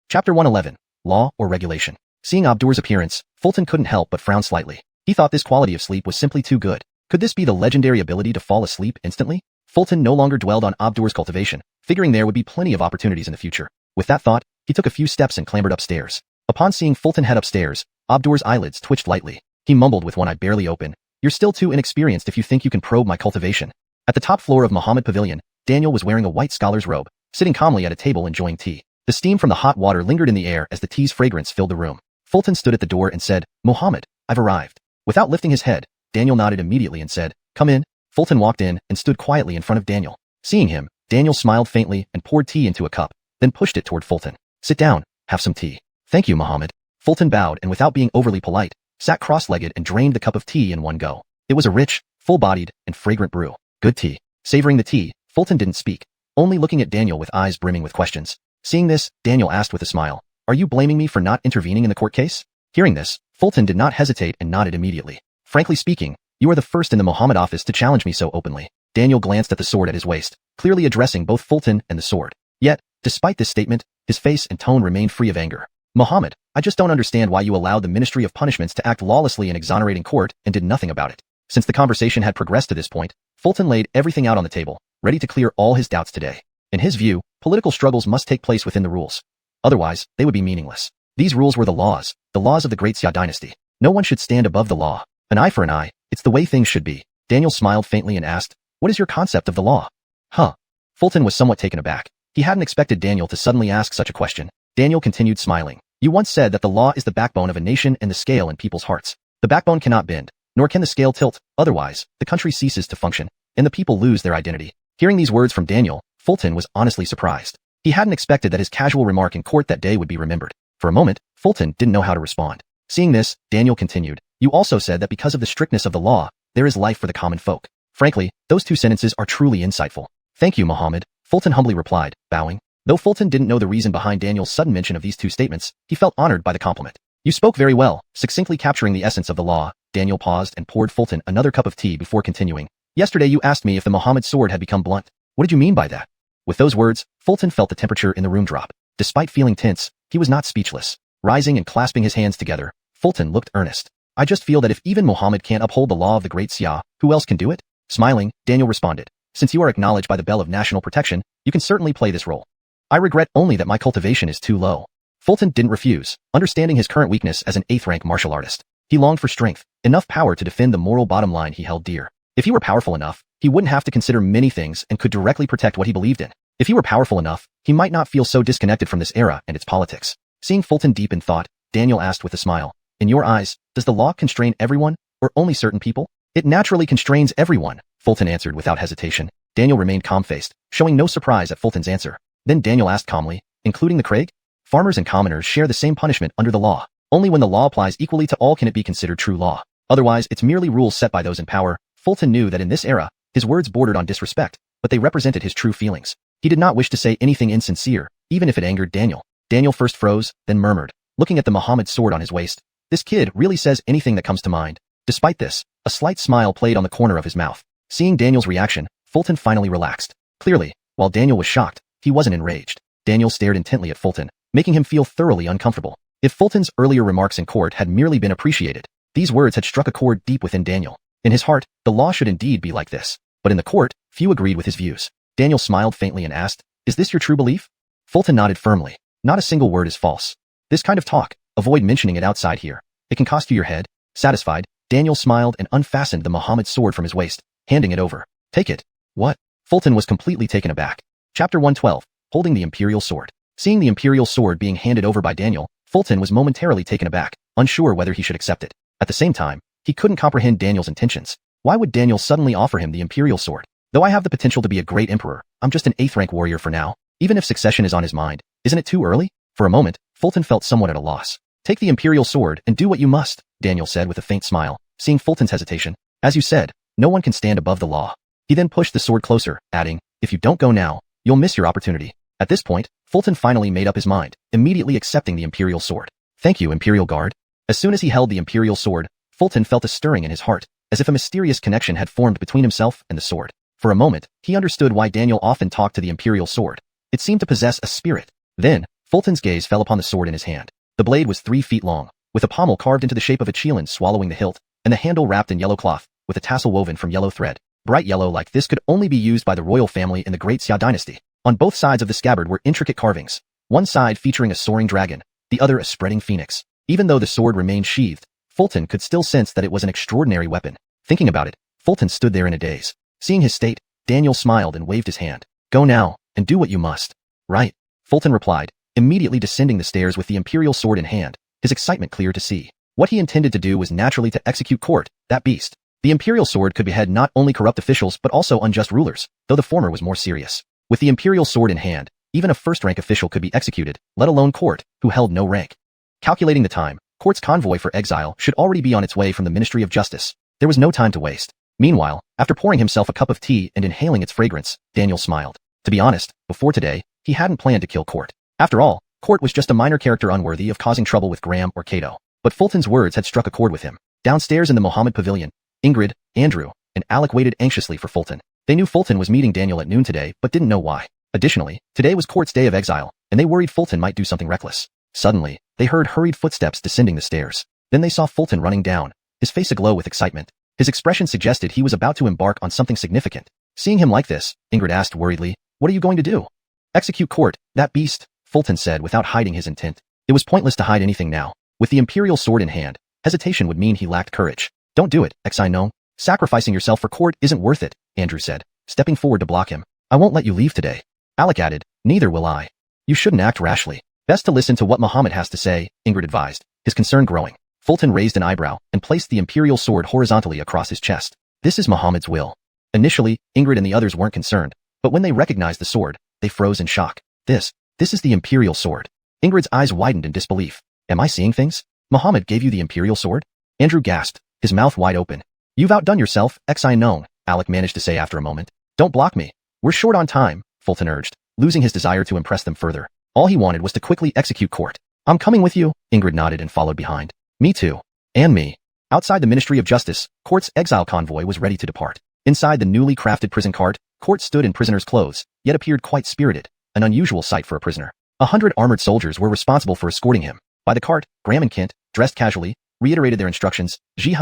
Chapter 111, Law or Regulation. Seeing Abdur's appearance, Fulton couldn't help but frown slightly. He thought this quality of sleep was simply too good. Could this be the legendary ability to fall asleep instantly? Fulton no longer dwelled on Abdur's cultivation, figuring there would be plenty of opportunities in the future. With that thought, he took a few steps and clambered upstairs. Upon seeing Fulton head upstairs, Abdur's eyelids twitched lightly. He mumbled with one eye barely open, "You're still too inexperienced if you think you can probe my cultivation." At the top floor of Muhammad Pavilion, Daniel was wearing a white scholar's robe, sitting calmly at a table enjoying tea. The steam from the hot water lingered in the air as the tea's fragrance filled the room. Fulton stood at the door and said, "Muhammad, I've arrived." Without lifting his head, Daniel nodded immediately and said, Come in. Fulton walked in and stood quietly in front of Daniel. Seeing him, Daniel smiled faintly and poured tea into a cup, then pushed it toward Fulton. Sit down, have some tea. Thank you, Mohammed. Fulton bowed and without being overly polite, sat cross-legged and drained the cup of tea in one go. It was a rich, full-bodied, and fragrant brew. Good tea. Savoring the tea, Fulton didn't speak, only looking at Daniel with eyes brimming with questions. Seeing this, Daniel asked with a smile, "Are you blaming me for not intervening in the court case?" Hearing this, Fulton did not hesitate and nodded immediately. Frankly speaking, you are the first in the Mohammed office to challenge me so openly. Daniel glanced at the sword at his waist, clearly addressing both Fulton and the sword. Yet, despite this statement, his face and tone remained free of anger. Mohammed, I just don't understand why you allowed the Ministry of Punishments to act lawlessly in exonerating court and did nothing about it. Since the conversation had progressed to this point, Fulton laid everything out on the table, ready to clear all his doubts today. In his view, political struggles must take place within the rules. Otherwise, they would be meaningless. These rules were the laws of the Great Xia dynasty. No one should stand above the law. An eye for an eye, it's the way things should be. Daniel smiled faintly and asked, "What is your concept of the law?" Huh. Fulton was somewhat taken aback. He hadn't expected Daniel to suddenly ask such a question. Daniel continued smiling. You once said that the law is the backbone of a nation and the scale in people's hearts. The backbone cannot bend, nor can the scale tilt, otherwise, the country ceases to function, and the people lose their identity. Hearing these words from Daniel, Fulton was honestly surprised. He hadn't expected that his casual remark in court that day would be remembered. For a moment, Fulton didn't know how to respond. Seeing this, Daniel continued, You also said that because of the strictness of the law, there is life for the common folk. Frankly, those two sentences are truly insightful. Thank you, Mohammed, Fulton humbly replied, bowing. Though Fulton didn't know the reason behind Daniel's sudden mention of these two statements, he felt honored by the compliment. You spoke very well, succinctly capturing the essence of the law. Daniel paused and poured Fulton another cup of tea before continuing. Yesterday you asked me if the Mohammed sword had become blunt. What did you mean by that? With those words, Fulton felt the temperature in the room drop. Despite feeling tense, he was not speechless. Rising and clasping his hands together, Fulton looked earnest. I just feel that if even Mohammed can't uphold the law of the Great Xia, who else can do it? Smiling, Daniel responded. Since you are acknowledged by the Bell of National Protection, you can certainly play this role. I regret only that my cultivation is too low. Fulton didn't refuse, understanding his current weakness as an 8th-rank martial artist. He longed for strength, enough power to defend the moral bottom line he held dear. If he were powerful enough, he wouldn't have to consider many things and could directly protect what he believed in. If he were powerful enough, he might not feel so disconnected from this era and its politics. Seeing Fulton deep in thought, Daniel asked with a smile, In your eyes, does the law constrain everyone, or only certain people? It naturally constrains everyone, Fulton answered without hesitation. Daniel remained calm-faced, showing no surprise at Fulton's answer. Then Daniel asked calmly, including the Craig? Farmers and commoners share the same punishment under the law. Only when the law applies equally to all can it be considered true law. Otherwise, it's merely rules set by those in power. Fulton knew that in this era, his words bordered on disrespect, but they represented his true feelings. He did not wish to say anything insincere, even if it angered Daniel. Daniel first froze, then murmured, looking at the Mohammed sword on his waist. This kid really says anything that comes to mind. Despite this, a slight smile played on the corner of his mouth. Seeing Daniel's reaction, Fulton finally relaxed. Clearly, while Daniel was shocked, he wasn't enraged. Daniel stared intently at Fulton, making him feel thoroughly uncomfortable. If Fulton's earlier remarks in court had merely been appreciated, these words had struck a chord deep within Daniel. In his heart, the law should indeed be like this. But in the court, few agreed with his views. Daniel smiled faintly and asked, Is this your true belief? Fulton nodded firmly. Not a single word is false. This kind of talk, avoid mentioning it outside here. It can cost you your head. Satisfied, Daniel smiled and unfastened the Mohammed sword from his waist, handing it over. Take it. What? Fulton was completely taken aback. Chapter 112, Holding the Imperial Sword. Seeing the Imperial Sword being handed over by Daniel, Fulton was momentarily taken aback, unsure whether he should accept it. At the same time, he couldn't comprehend Daniel's intentions. Why would Daniel suddenly offer him the Imperial Sword? Though I have the potential to be a great emperor, I'm just an 8th-rank warrior for now. Even if succession is on his mind, isn't it too early? For a moment, Fulton felt somewhat at a loss. Take the Imperial Sword and do what you must, Daniel said with a faint smile, seeing Fulton's hesitation. As you said, no one can stand above the law. He then pushed the sword closer, adding, If you don't go now, you'll miss your opportunity. At this point, Fulton finally made up his mind, immediately accepting the Imperial Sword. Thank you, Imperial Guard. As soon as he held the Imperial Sword, Fulton felt a stirring in his heart, as if a mysterious connection had formed between himself and the sword. For a moment, he understood why Daniel often talked to the Imperial Sword. It seemed to possess a spirit. Then, Fulton's gaze fell upon the sword in his hand. The blade was 3 feet long, with a pommel carved into the shape of a Jian swallowing the hilt, and the handle wrapped in yellow cloth, with a tassel woven from yellow thread. Bright yellow like this could only be used by the royal family in the Great Xia dynasty. On both sides of the scabbard were intricate carvings, one side featuring a soaring dragon, the other a spreading phoenix. Even though the sword remained sheathed, Fulton could still sense that it was an extraordinary weapon. Thinking about it, Fulton stood there in a daze. Seeing his state, Daniel smiled and waved his hand. Go now, and do what you must. Right, Fulton replied, immediately descending the stairs with the Imperial Sword in hand, his excitement clear to see. What he intended to do was naturally to execute court, that beast. The imperial sword could behead not only corrupt officials but also unjust rulers, though the former was more serious. With the imperial sword in hand, even a first-rank official could be executed, let alone Court, who held no rank. Calculating the time, Court's convoy for exile should already be on its way from the Ministry of Justice. There was no time to waste. Meanwhile, after pouring himself a cup of tea and inhaling its fragrance, Daniel smiled. To be honest, before today, he hadn't planned to kill Court. After all, Court was just a minor character unworthy of causing trouble with Graham or Cato. But Fulton's words had struck a chord with him. Downstairs in the Mohammed Pavilion, Ingrid, Andrew, and Alec waited anxiously for Fulton. They knew Fulton was meeting Daniel at noon today, but didn't know why. Additionally, today was Court's day of exile, and they worried Fulton might do something reckless. Suddenly, they heard hurried footsteps descending the stairs. Then they saw Fulton running down, his face aglow with excitement. His expression suggested he was about to embark on something significant. Seeing him like this, Ingrid asked worriedly, "What are you going to do?" "Execute Court, that beast," Fulton said without hiding his intent. It was pointless to hide anything now. With the imperial sword in hand, hesitation would mean he lacked courage. "Don't do it, Xi. Sacrificing yourself for Court isn't worth it," Andrew said, stepping forward to block him. "I won't let you leave today." Alec added, "Neither will I." "You shouldn't act rashly. Best to listen to what Muhammad has to say," Ingrid advised, his concern growing. Fulton raised an eyebrow and placed the imperial sword horizontally across his chest. "This is Muhammad's will." Initially, Ingrid and the others weren't concerned, but when they recognized the sword, they froze in shock. This is the imperial sword." Ingrid's eyes widened in disbelief. "Am I seeing things? Muhammad gave you the imperial sword?" Andrew gasped, his mouth wide open. "You've outdone yourself, Xi known," Alec managed to say after a moment. "Don't block me. We're short on time," Fulton urged, losing his desire to impress them further. All he wanted was to quickly execute Court. "I'm coming with you," Ingrid nodded and followed behind. "Me too. And me." Outside the Ministry of Justice, Court's exile convoy was ready to depart. Inside the newly crafted prison cart, Court stood in prisoner's clothes, yet appeared quite spirited, an unusual sight for a prisoner. 100 armored soldiers were responsible for escorting him. By the cart, Graham and Kent, dressed casually, reiterated their instructions. "Ji,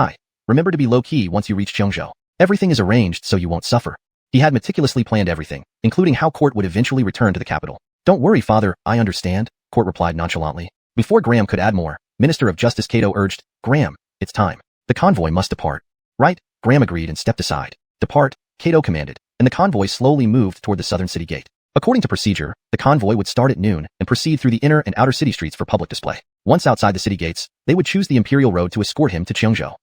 remember to be low-key once you reach Cheongzhou. Everything is arranged so you won't suffer." He had meticulously planned everything, including how Court would eventually return to the capital. "Don't worry, father, I understand," Court replied nonchalantly. Before Graham could add more, Minister of Justice Cato urged, "Graham, it's time. The convoy must depart." "Right," Graham agreed and stepped aside. "Depart," Cato commanded, and the convoy slowly moved toward the southern city gate. According to procedure, the convoy would start at noon and proceed through the inner and outer city streets for public display. Once outside the city gates, they would choose the imperial road to escort him to Cheongzhou.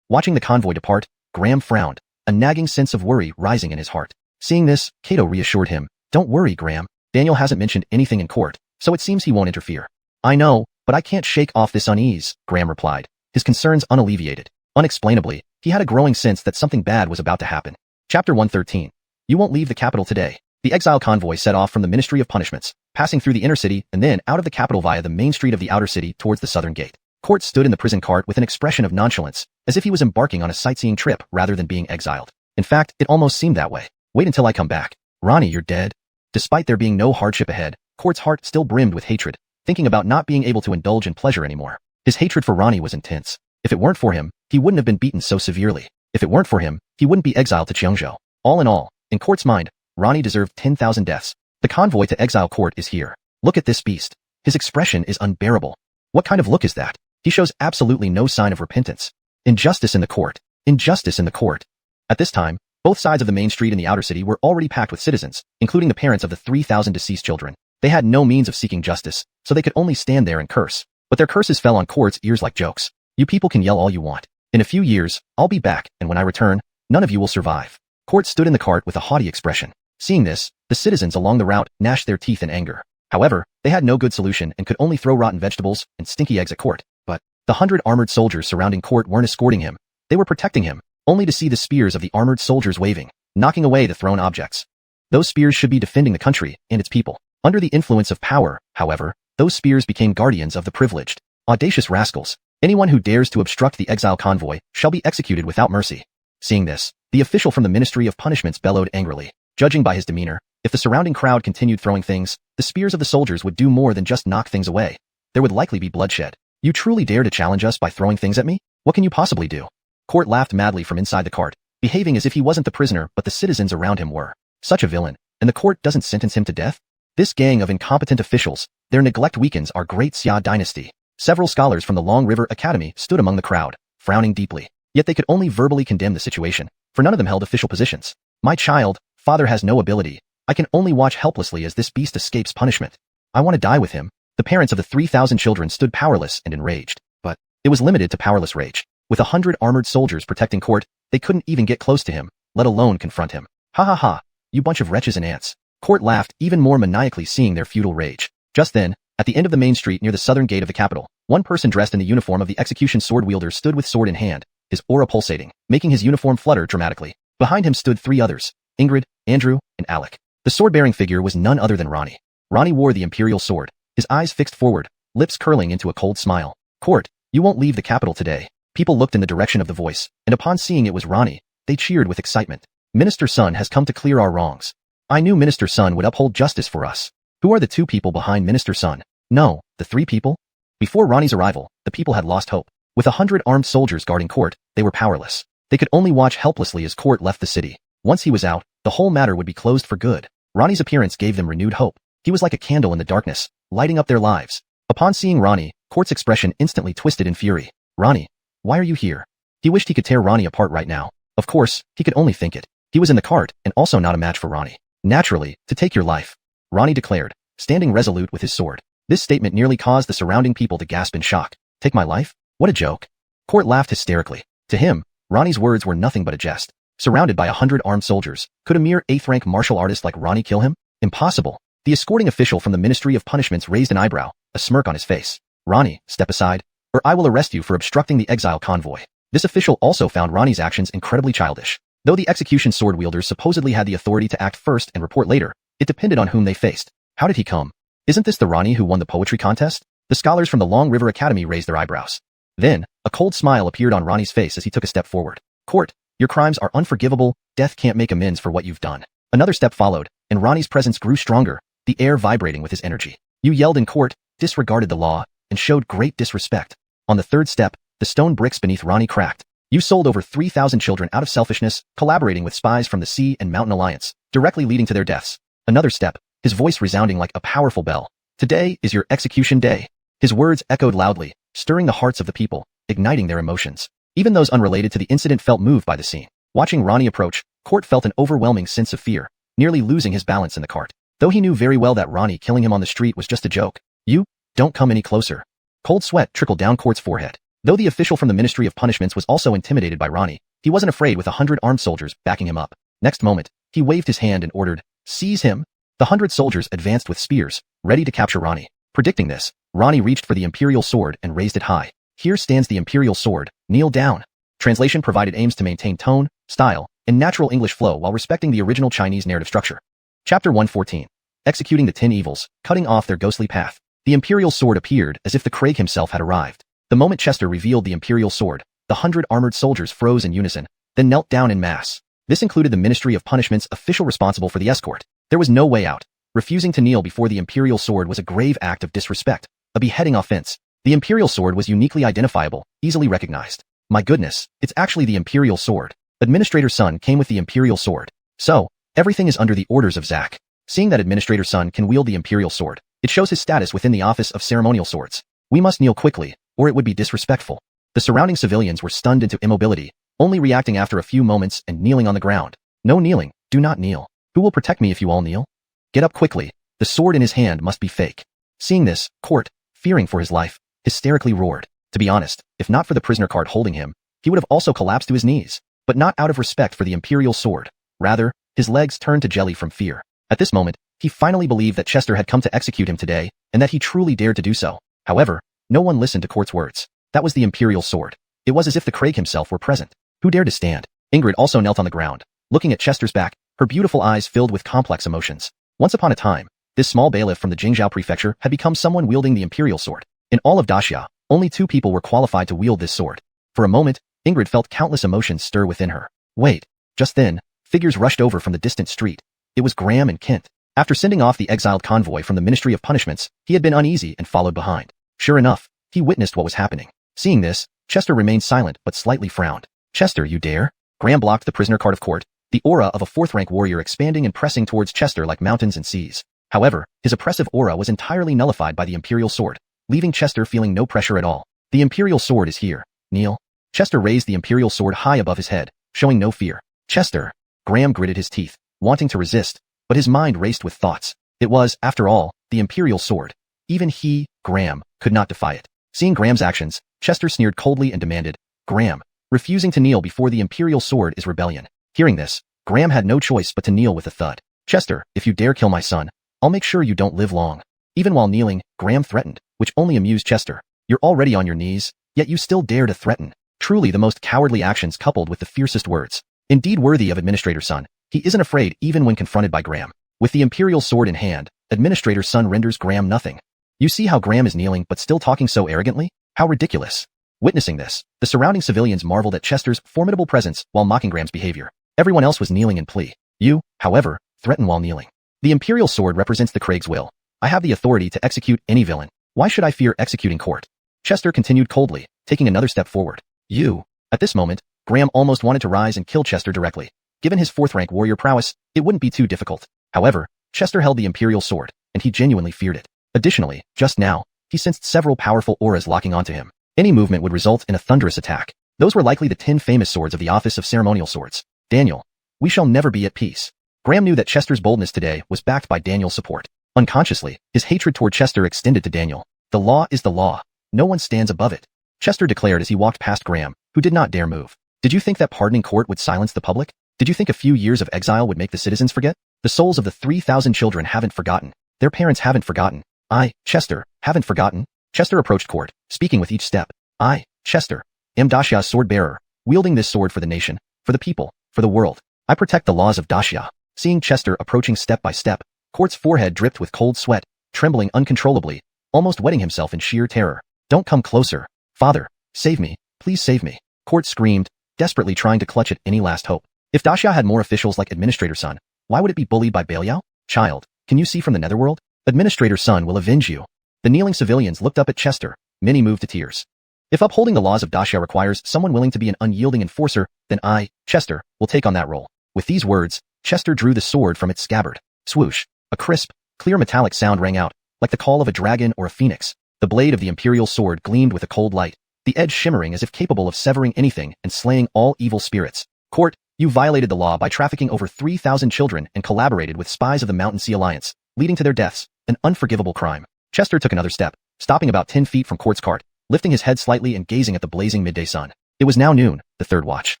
Watching the convoy depart, Graham frowned, a nagging sense of worry rising in his heart. Seeing this, Cato reassured him, "Don't worry, Graham. Daniel hasn't mentioned anything in court, so it seems he won't interfere." "I know, but I can't shake off this unease," Graham replied, his concerns unalleviated. Unexplainably, he had a growing sense that something bad was about to happen. Chapter 113. You won't leave the capital today. The exile convoy set off from the Ministry of Punishments, passing through the inner city and then out of the capital via the main street of the outer city towards the southern gate. Court stood in the prison cart with an expression of nonchalance, as if he was embarking on a sightseeing trip rather than being exiled. In fact, it almost seemed that way. "Wait until I come back. Ronnie, you're dead." Despite there being no hardship ahead, Court's heart still brimmed with hatred, thinking about not being able to indulge in pleasure anymore. His hatred for Ronnie was intense. If it weren't for him, he wouldn't have been beaten so severely. If it weren't for him, he wouldn't be exiled to Cheongzhou. All in all, in Court's mind, Ronnie deserved 10,000 deaths. The convoy to exile Court is here. Look at this beast. His expression is unbearable. What kind of look is that? He shows absolutely no sign of repentance. Injustice in the court. Injustice in the court. At this time, both sides of the main street in the outer city were already packed with citizens, including the parents of the 3,000 deceased children. They had no means of seeking justice, so they could only stand there and curse. But their curses fell on Court's ears like jokes. "You people can yell all you want. In a few years, I'll be back, and when I return, none of you will survive." Court stood in the cart with a haughty expression. Seeing this, the citizens along the route gnashed their teeth in anger. However, they had no good solution and could only throw rotten vegetables and stinky eggs at Court. But the 100 armored soldiers surrounding Court weren't escorting him. They were protecting him, only to see the spears of the armored soldiers waving, knocking away the thrown objects. Those spears should be defending the country and its people. Under the influence of power, however, those spears became guardians of the privileged. Audacious rascals. Anyone who dares to obstruct the exile convoy shall be executed without mercy. Seeing this, the official from the Ministry of Punishments bellowed angrily. Judging by his demeanor, if the surrounding crowd continued throwing things, the spears of the soldiers would do more than just knock things away. There would likely be bloodshed. "You truly dare to challenge us by throwing things at me? What can you possibly do?" Court laughed madly from inside the cart, behaving as if he wasn't the prisoner but the citizens around him were. Such a villain, and the court doesn't sentence him to death? This gang of incompetent officials, their neglect weakens our great Xia dynasty. Several scholars from the Long River Academy stood among the crowd, frowning deeply. Yet they could only verbally condemn the situation, for none of them held official positions. "My child, father has no ability. I can only watch helplessly as this beast escapes punishment. I want to die with him." The parents of the 3,000 children stood powerless and enraged. But it was limited to powerless rage. With 100 armored soldiers protecting Court, They couldn't even get close to him, let alone confront him. Ha ha ha, you bunch of wretches and ants. Court laughed even more maniacally seeing their futile rage. Just then, at the end of the main street near the southern gate of the capital, one person dressed in the uniform of the execution sword wielder stood with sword in hand, his aura pulsating, making his uniform flutter dramatically. Behind him stood three others, Ingrid, Andrew, and Alec. The sword-bearing figure was none other than Ronnie. Ronnie wore the imperial sword, his eyes fixed forward, lips curling into a cold smile. Court, you won't leave the capital today. People looked in the direction of the voice, and upon seeing it was Ronnie, they cheered with excitement. Minister Sun has come to clear our wrongs. I knew Minister Sun would uphold justice for us. Who are the two people behind Minister Sun? No, the three people? Before Ronnie's arrival, the people had lost hope. With 100 armed soldiers guarding Court, they were powerless. They could only watch helplessly as Court left the city. Once he was out, the whole matter would be closed for good. Ronnie's appearance gave them renewed hope. He was like a candle in the darkness, lighting up their lives. Upon seeing Ronnie, Court's expression instantly twisted in fury. Ronnie, why are you here? He wished he could tear Ronnie apart right now. Of course, he could only think it. He was in the cart, and also not a match for Ronnie. Naturally, to take your life, Ronnie declared, standing resolute with his sword. This statement nearly caused the surrounding people to gasp in shock. Take my life? What a joke. Court laughed hysterically. To him, Ronnie's words were nothing but a jest. Surrounded by 100 armed soldiers, could a mere 8th-rank martial artist like Ronnie kill him? Impossible. The escorting official from the Ministry of Punishments raised an eyebrow, a smirk on his face. Ronnie, step aside, or I will arrest you for obstructing the exile convoy. This official also found Ronnie's actions incredibly childish. Though the execution sword wielders supposedly had the authority to act first and report later, it depended on whom they faced. How did he come? Isn't this the Ronnie who won the poetry contest? The scholars from the Long River Academy raised their eyebrows. Then, a cold smile appeared on Ronnie's face as he took a step forward. Court, your crimes are unforgivable, death can't make amends for what you've done. Another step followed, and Ronnie's presence grew stronger, the air vibrating with his energy. You yelled in court, disregarded the law, and showed great disrespect. On the third step, the stone bricks beneath Ronnie cracked. You sold over 3,000 children out of selfishness, collaborating with spies from the Sea and Mountain Alliance, directly leading to their deaths. Another step, his voice resounding like a powerful bell. Today is your execution day. His words echoed loudly, stirring the hearts of the people, igniting their emotions. Even those unrelated to the incident felt moved by the scene. Watching Ronnie approach, Court felt an overwhelming sense of fear, nearly losing his balance in the cart. Though he knew very well that Ronnie killing him on the street was just a joke. You, don't come any closer. Cold sweat trickled down Court's forehead. Though the official from the Ministry of Punishments was also intimidated by Ronnie, he wasn't afraid with 100 armed soldiers backing him up. Next moment, he waved his hand and ordered, "Seize him!" The 100 soldiers advanced with spears, ready to capture Ronnie. Predicting this, Ronnie reached for the Imperial Sword and raised it high. Here stands the Imperial Sword, kneel down. Translation provided aims to maintain tone, style, and natural English flow while respecting the original Chinese narrative structure. Chapter 114. Executing the 10 Evils, cutting off their ghostly path. The Imperial Sword appeared as if the Craig himself had arrived. The moment Chester revealed the Imperial Sword, the 100 armored soldiers froze in unison, then knelt down in mass. This included the Ministry of Punishment's official responsible for the escort. There was no way out. Refusing to kneel before the Imperial Sword was a grave act of disrespect, a beheading offense. The Imperial Sword was uniquely identifiable, easily recognized. My goodness, it's actually the Imperial Sword. Administrator Sun came with the Imperial Sword. So, everything is under the orders of Zack. Seeing that Administrator Sun can wield the Imperial Sword, it shows his status within the Office of Ceremonial Swords. We must kneel quickly, or it would be disrespectful. The surrounding civilians were stunned into immobility, only reacting after a few moments and kneeling on the ground. No kneeling, do not kneel. Who will protect me if you all kneel? Get up quickly, the sword in his hand must be fake. Seeing this, Court, fearing for his life, hysterically roared. To be honest, if not for the prisoner cart holding him, he would have also collapsed to his knees, but not out of respect for the Imperial Sword. Rather, his legs turned to jelly from fear. At this moment, he finally believed that Chester had come to execute him today, and that he truly dared to do so. However, no one listened to Court's words. That was the Imperial Sword. It was as if the Craig himself were present. Who dared to stand? Ingrid also knelt on the ground, looking at Chester's back, her beautiful eyes filled with complex emotions. Once upon a time, this small bailiff from the Jingzhou prefecture had become someone wielding the Imperial Sword. In all of Daxia, only 2 people were qualified to wield this sword. For a moment, Ingrid felt countless emotions stir within her. Wait. Just then, figures rushed over from the distant street. It was Graham and Kent. After sending off the exiled convoy from the Ministry of Punishments, he had been uneasy and followed behind. Sure enough, he witnessed what was happening. Seeing this, Chester remained silent but slightly frowned. Chester, you dare? Graham blocked the prisoner cart of Court, the aura of a 4th-rank warrior expanding and pressing towards Chester like mountains and seas. However, his oppressive aura was entirely nullified by the Imperial Sword, leaving Chester feeling no pressure at all. The Imperial Sword is here. Kneel. Chester raised the Imperial Sword high above his head, showing no fear. Chester. Graham gritted his teeth, wanting to resist, but his mind raced with thoughts. It was, after all, the Imperial Sword. Even he, Graham, could not defy it. Seeing Graham's actions, Chester sneered coldly and demanded, Graham, Refusing to kneel before the Imperial sword is rebellion. Hearing this, Graham had no choice but to kneel with a thud. Chester, if you dare kill my son, I'll make sure you don't live long. Even while kneeling, Graham threatened, which only amused Chester. You're already on your knees, yet you still dare to threaten. Truly the most cowardly actions coupled with the fiercest words. Indeed worthy of Administrator Sun, he isn't afraid even when confronted by Graham. With the Imperial sword in hand, Administrator Sun renders Graham nothing. You see how Graham is kneeling but still talking so arrogantly? How ridiculous. Witnessing this, the surrounding civilians marveled at Chester's formidable presence while mocking Graham's behavior. Everyone else was kneeling in plea. You, however, threaten while kneeling. The Imperial sword represents the Craig's will. I have the authority to execute any villain. Why should I fear executing court? Chester continued coldly, taking another step forward. You. At this moment, Graham almost wanted to rise and kill Chester directly. Given his 4th-rank warrior prowess, it wouldn't be too difficult. However, Chester held the Imperial sword, and he genuinely feared it. Additionally, just now, he sensed several powerful auras locking onto him. Any movement would result in a thunderous attack. Those were likely the 10 famous swords of the Office of Ceremonial Swords. Daniel. We shall never be at peace. Graham knew that Chester's boldness today was backed by Daniel's support. Unconsciously, his hatred toward Chester extended to Daniel. The law is the law. No one stands above it. Chester declared as he walked past Graham, who did not dare move. Did you think that pardoning court would silence the public? Did you think a few years of exile would make the citizens forget? The souls of the 3,000 children haven't forgotten. Their parents haven't forgotten. I, Chester, haven't forgotten. Chester approached court, speaking with each step. I, Chester, am Dashia's sword-bearer, wielding this sword for the nation, for the people, for the world. I protect the laws of Dashia. Seeing Chester approaching step by step, Court's forehead dripped with cold sweat, trembling uncontrollably, almost wetting himself in sheer terror. Don't come closer. Father, save me, please save me. Court screamed, desperately trying to clutch at any last hope. If Dashia had more officials like Administrator Sun, why would it be bullied by Belial? Child, can you see from the netherworld? Administrator Sun will avenge you. The kneeling civilians looked up at Chester, many moved to tears. If upholding the laws of Dashia requires someone willing to be an unyielding enforcer, then I, Chester, will take on that role. With these words, Chester drew the sword from its scabbard. Swoosh. A crisp, clear metallic sound rang out, like the call of a dragon or a phoenix. The blade of the Imperial sword gleamed with a cold light, the edge shimmering as if capable of severing anything and slaying all evil spirits. Court, you violated the law by trafficking over 3,000 children and collaborated with spies of the Mountain Sea Alliance, leading to their deaths, an unforgivable crime. Chester took another step, stopping about 10 feet from Court's cart, lifting his head slightly and gazing at the blazing midday sun. It was now noon, the 3rd watch.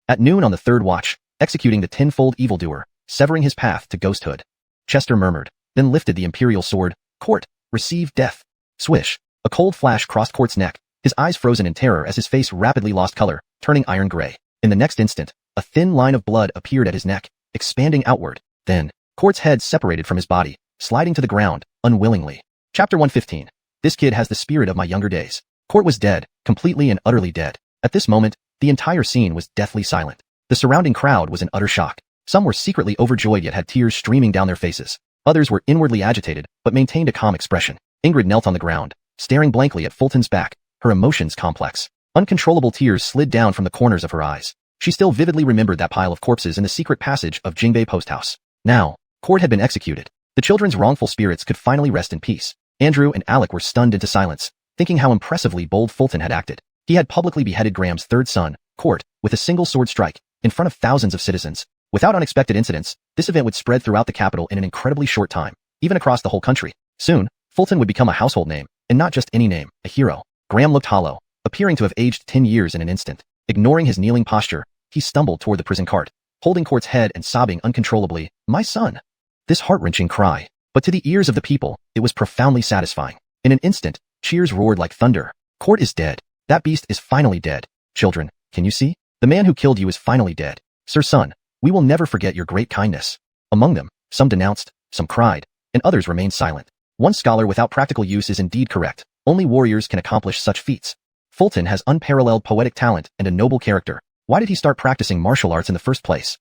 At noon on the 3rd watch, executing the tenfold evildoer, severing his path to ghosthood. Chester murmured, then lifted the Imperial sword. Court, receive death. Swish. A cold flash crossed Court's neck, his eyes frozen in terror as his face rapidly lost color, turning iron gray. In the next instant, a thin line of blood appeared at his neck, expanding outward. Then, Court's head separated from his body, sliding to the ground, unwillingly. Chapter 115. This kid has the spirit of my younger days. Court was dead, completely and utterly dead. At this moment, the entire scene was deathly silent. The surrounding crowd was in utter shock. Some were secretly overjoyed yet had tears streaming down their faces. Others were inwardly agitated, but maintained a calm expression. Ingrid knelt on the ground, staring blankly at Fulton's back, her emotions complex. Uncontrollable tears slid down from the corners of her eyes. She still vividly remembered that pile of corpses in the secret passage of Jingbei Post House. Now, Court had been executed. The children's wrongful spirits could finally rest in peace. Andrew and Alec were stunned into silence, thinking how impressively bold Fulton had acted. He had publicly beheaded Graham's 3rd son, Court, with a single sword strike, in front of thousands of citizens. Without unexpected incidents, this event would spread throughout the capital in an incredibly short time, even across the whole country. Soon, Fulton would become a household name, and not just any name, a hero. Graham looked hollow, appearing to have aged 10 years in an instant. Ignoring his kneeling posture, he stumbled toward the prison cart, holding Court's head and sobbing uncontrollably, "My son!" This heart-wrenching cry, but to the ears of the people, it was profoundly satisfying. In an instant, cheers roared like thunder. Court is dead. That beast is finally dead. Children, can you see? The man who killed you is finally dead. Sir son, we will never forget your great kindness. Among them, some denounced, some cried, and others remained silent. One scholar without practical use is indeed correct. Only warriors can accomplish such feats. Fulton has unparalleled poetic talent and a noble character. Why did he start practicing martial arts in the first place?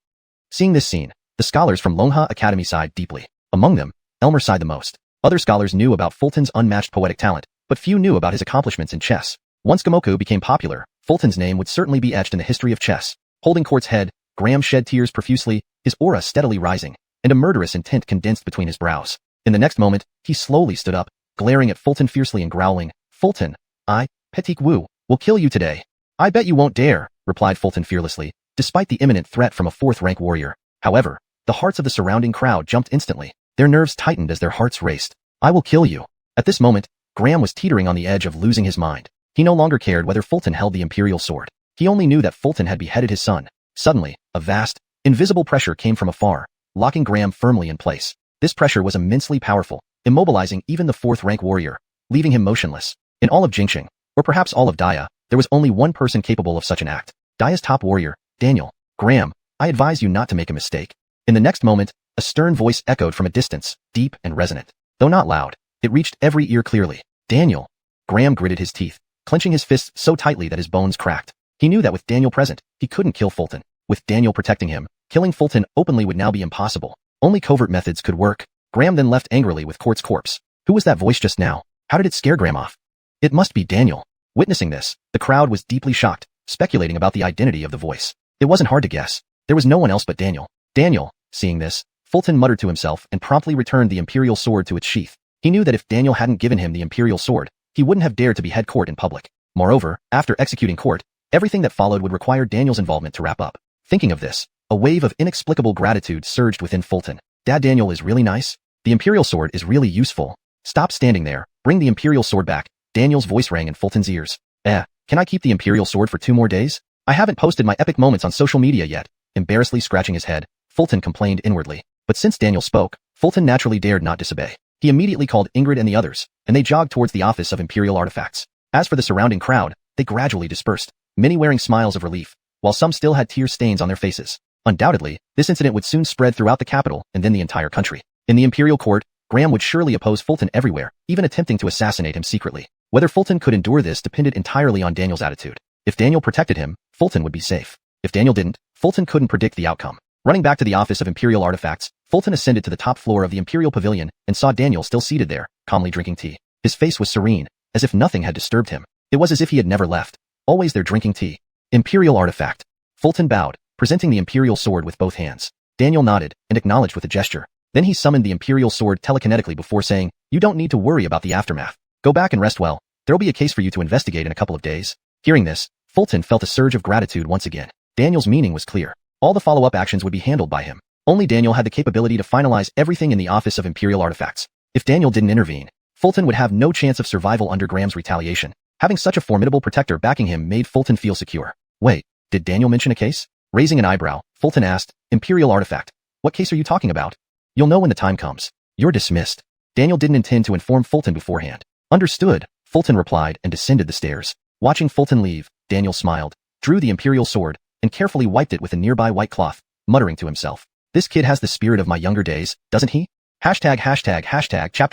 Seeing this scene, the scholars from Longha Academy sighed deeply. Among them, Elmer sighed the most. Other scholars knew about Fulton's unmatched poetic talent, but few knew about his accomplishments in chess. Once Gamoku became popular, Fulton's name would certainly be etched in the history of chess. Holding Court's head, Graham shed tears profusely, his aura steadily rising, and a murderous intent condensed between his brows. In the next moment, he slowly stood up, glaring at Fulton fiercely and growling, "Fulton, I, Petik Wu, will kill you today." "I bet you won't dare," replied Fulton fearlessly, despite the imminent threat from a 4th-rank warrior. However, the hearts of the surrounding crowd jumped instantly. Their nerves tightened as their hearts raced. "I will kill you." At this moment, Graham was teetering on the edge of losing his mind. He no longer cared whether Fulton held the Imperial sword. He only knew that Fulton had beheaded his son. Suddenly, a vast, invisible pressure came from afar, locking Graham firmly in place. This pressure was immensely powerful, immobilizing even the fourth-rank warrior, leaving him motionless. In all of Jingqing, or perhaps all of Daya, there was only one person capable of such an act. Daya's top warrior, Daniel. Graham, I advise you not to make a mistake. In the next moment, a stern voice echoed from a distance, deep and resonant. Though not loud, it reached every ear clearly. Daniel. Graham gritted his teeth, clenching his fists so tightly that his bones cracked. He knew that with Daniel present, he couldn't kill Fulton. With Daniel protecting him, killing Fulton openly would now be impossible. Only covert methods could work. Graham then left angrily with Court's corpse. Who was that voice just now? How did it scare Graham off? It must be Daniel. Witnessing this, the crowd was deeply shocked, speculating about the identity of the voice. It wasn't hard to guess. There was no one else but Daniel. Daniel, seeing this, Fulton muttered to himself and promptly returned the Imperial sword to its sheath. He knew that if Daniel hadn't given him the Imperial sword, he wouldn't have dared to behead Court in public. Moreover, after executing Court, everything that followed would require Daniel's involvement to wrap up. Thinking of this, a wave of inexplicable gratitude surged within Fulton. Dad, Daniel is really nice. The Imperial sword is really useful. Stop standing there. Bring the Imperial sword back. Daniel's voice rang in Fulton's ears. Can I keep the Imperial sword for 2 more days? I haven't posted my epic moments on social media yet. Embarrassedly scratching his head, Fulton complained inwardly. But since Daniel spoke, Fulton naturally dared not disobey. He immediately called Ingrid and the others, and they jogged towards the office of Imperial artifacts. As for the surrounding crowd, they gradually dispersed, many wearing smiles of relief, while some still had tear stains on their faces. Undoubtedly, this incident would soon spread throughout the capital and then the entire country. In the Imperial court, Graham would surely oppose Fulton everywhere, even attempting to assassinate him secretly. Whether Fulton could endure this depended entirely on Daniel's attitude. If Daniel protected him, Fulton would be safe. If Daniel didn't, Fulton couldn't predict the outcome. Running back to the office of Imperial artifacts, Fulton ascended to the top floor of the Imperial Pavilion and saw Daniel still seated there, calmly drinking tea. His face was serene, as if nothing had disturbed him. It was as if he had never left, always there drinking tea. Imperial artifact. Fulton bowed, presenting the Imperial sword with both hands. Daniel nodded and acknowledged with a gesture. Then he summoned the Imperial sword telekinetically before saying, "You don't need to worry about the aftermath. Go back and rest well. There'll be a case for you to investigate in a couple of days." Hearing this, Fulton felt a surge of gratitude once again. Daniel's meaning was clear. All the follow-up actions would be handled by him. Only Daniel had the capability to finalize everything in the office of Imperial artifacts. If Daniel didn't intervene, Fulton would have no chance of survival under Graham's retaliation. Having such a formidable protector backing him made Fulton feel secure. Wait, did Daniel mention a case? Raising an eyebrow, Fulton asked, "Imperial artifact. What case are you talking about?" "You'll know when the time comes. You're dismissed." Daniel didn't intend to inform Fulton beforehand. "Understood," Fulton replied and descended the stairs. Watching Fulton leave, Daniel smiled, drew the Imperial sword, and carefully wiped it with a nearby white cloth, muttering to himself, "This kid has the spirit of my younger days, doesn't he?" Chapter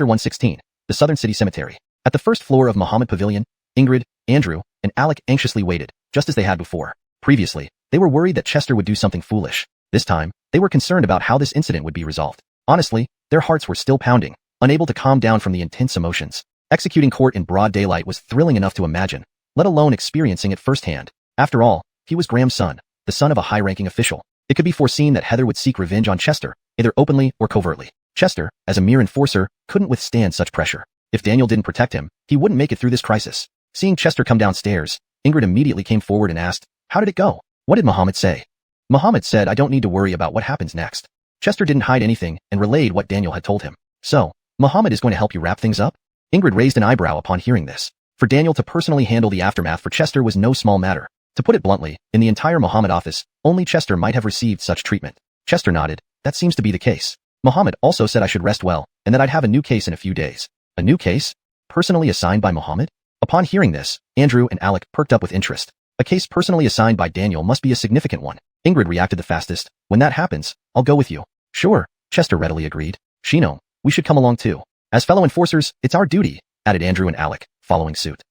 116, The Southern City Cemetery. At the first floor of Muhammad Pavilion, Ingrid, Andrew, and Alec anxiously waited, just as they had before. Previously, they were worried that Chester would do something foolish. This time, they were concerned about how this incident would be resolved. Honestly, their hearts were still pounding, unable to calm down from the intense emotions. Executing Court in broad daylight was thrilling enough to imagine, let alone experiencing it firsthand. After all, he was Graham's son, the son of a high-ranking official. It could be foreseen that Heather would seek revenge on Chester, either openly or covertly. Chester, as a mere enforcer, couldn't withstand such pressure. If Daniel didn't protect him, he wouldn't make it through this crisis. Seeing Chester come downstairs, Ingrid immediately came forward and asked, "How did it go? What did Muhammad say?" Muhammad said, "I don't need to worry about what happens next." Chester didn't hide anything and relayed what Daniel had told him. "So, Muhammad is going to help you wrap things up?" Ingrid raised an eyebrow upon hearing this. For Daniel to personally handle the aftermath for Chester was no small matter. To put it bluntly, in the entire Muhammad office, only Chester might have received such treatment. Chester nodded. "That seems to be the case. Muhammad also said I should rest well, and that I'd have a new case in a few days." "A new case? Personally assigned by Muhammad?" Upon hearing this, Andrew and Alec perked up with interest. A case personally assigned by Daniel must be a significant one. Ingrid reacted the fastest. "When that happens, I'll go with you." "Sure," Chester readily agreed. "Shino, we should come along too. As fellow enforcers, it's our duty," added Andrew and Alec, following suit.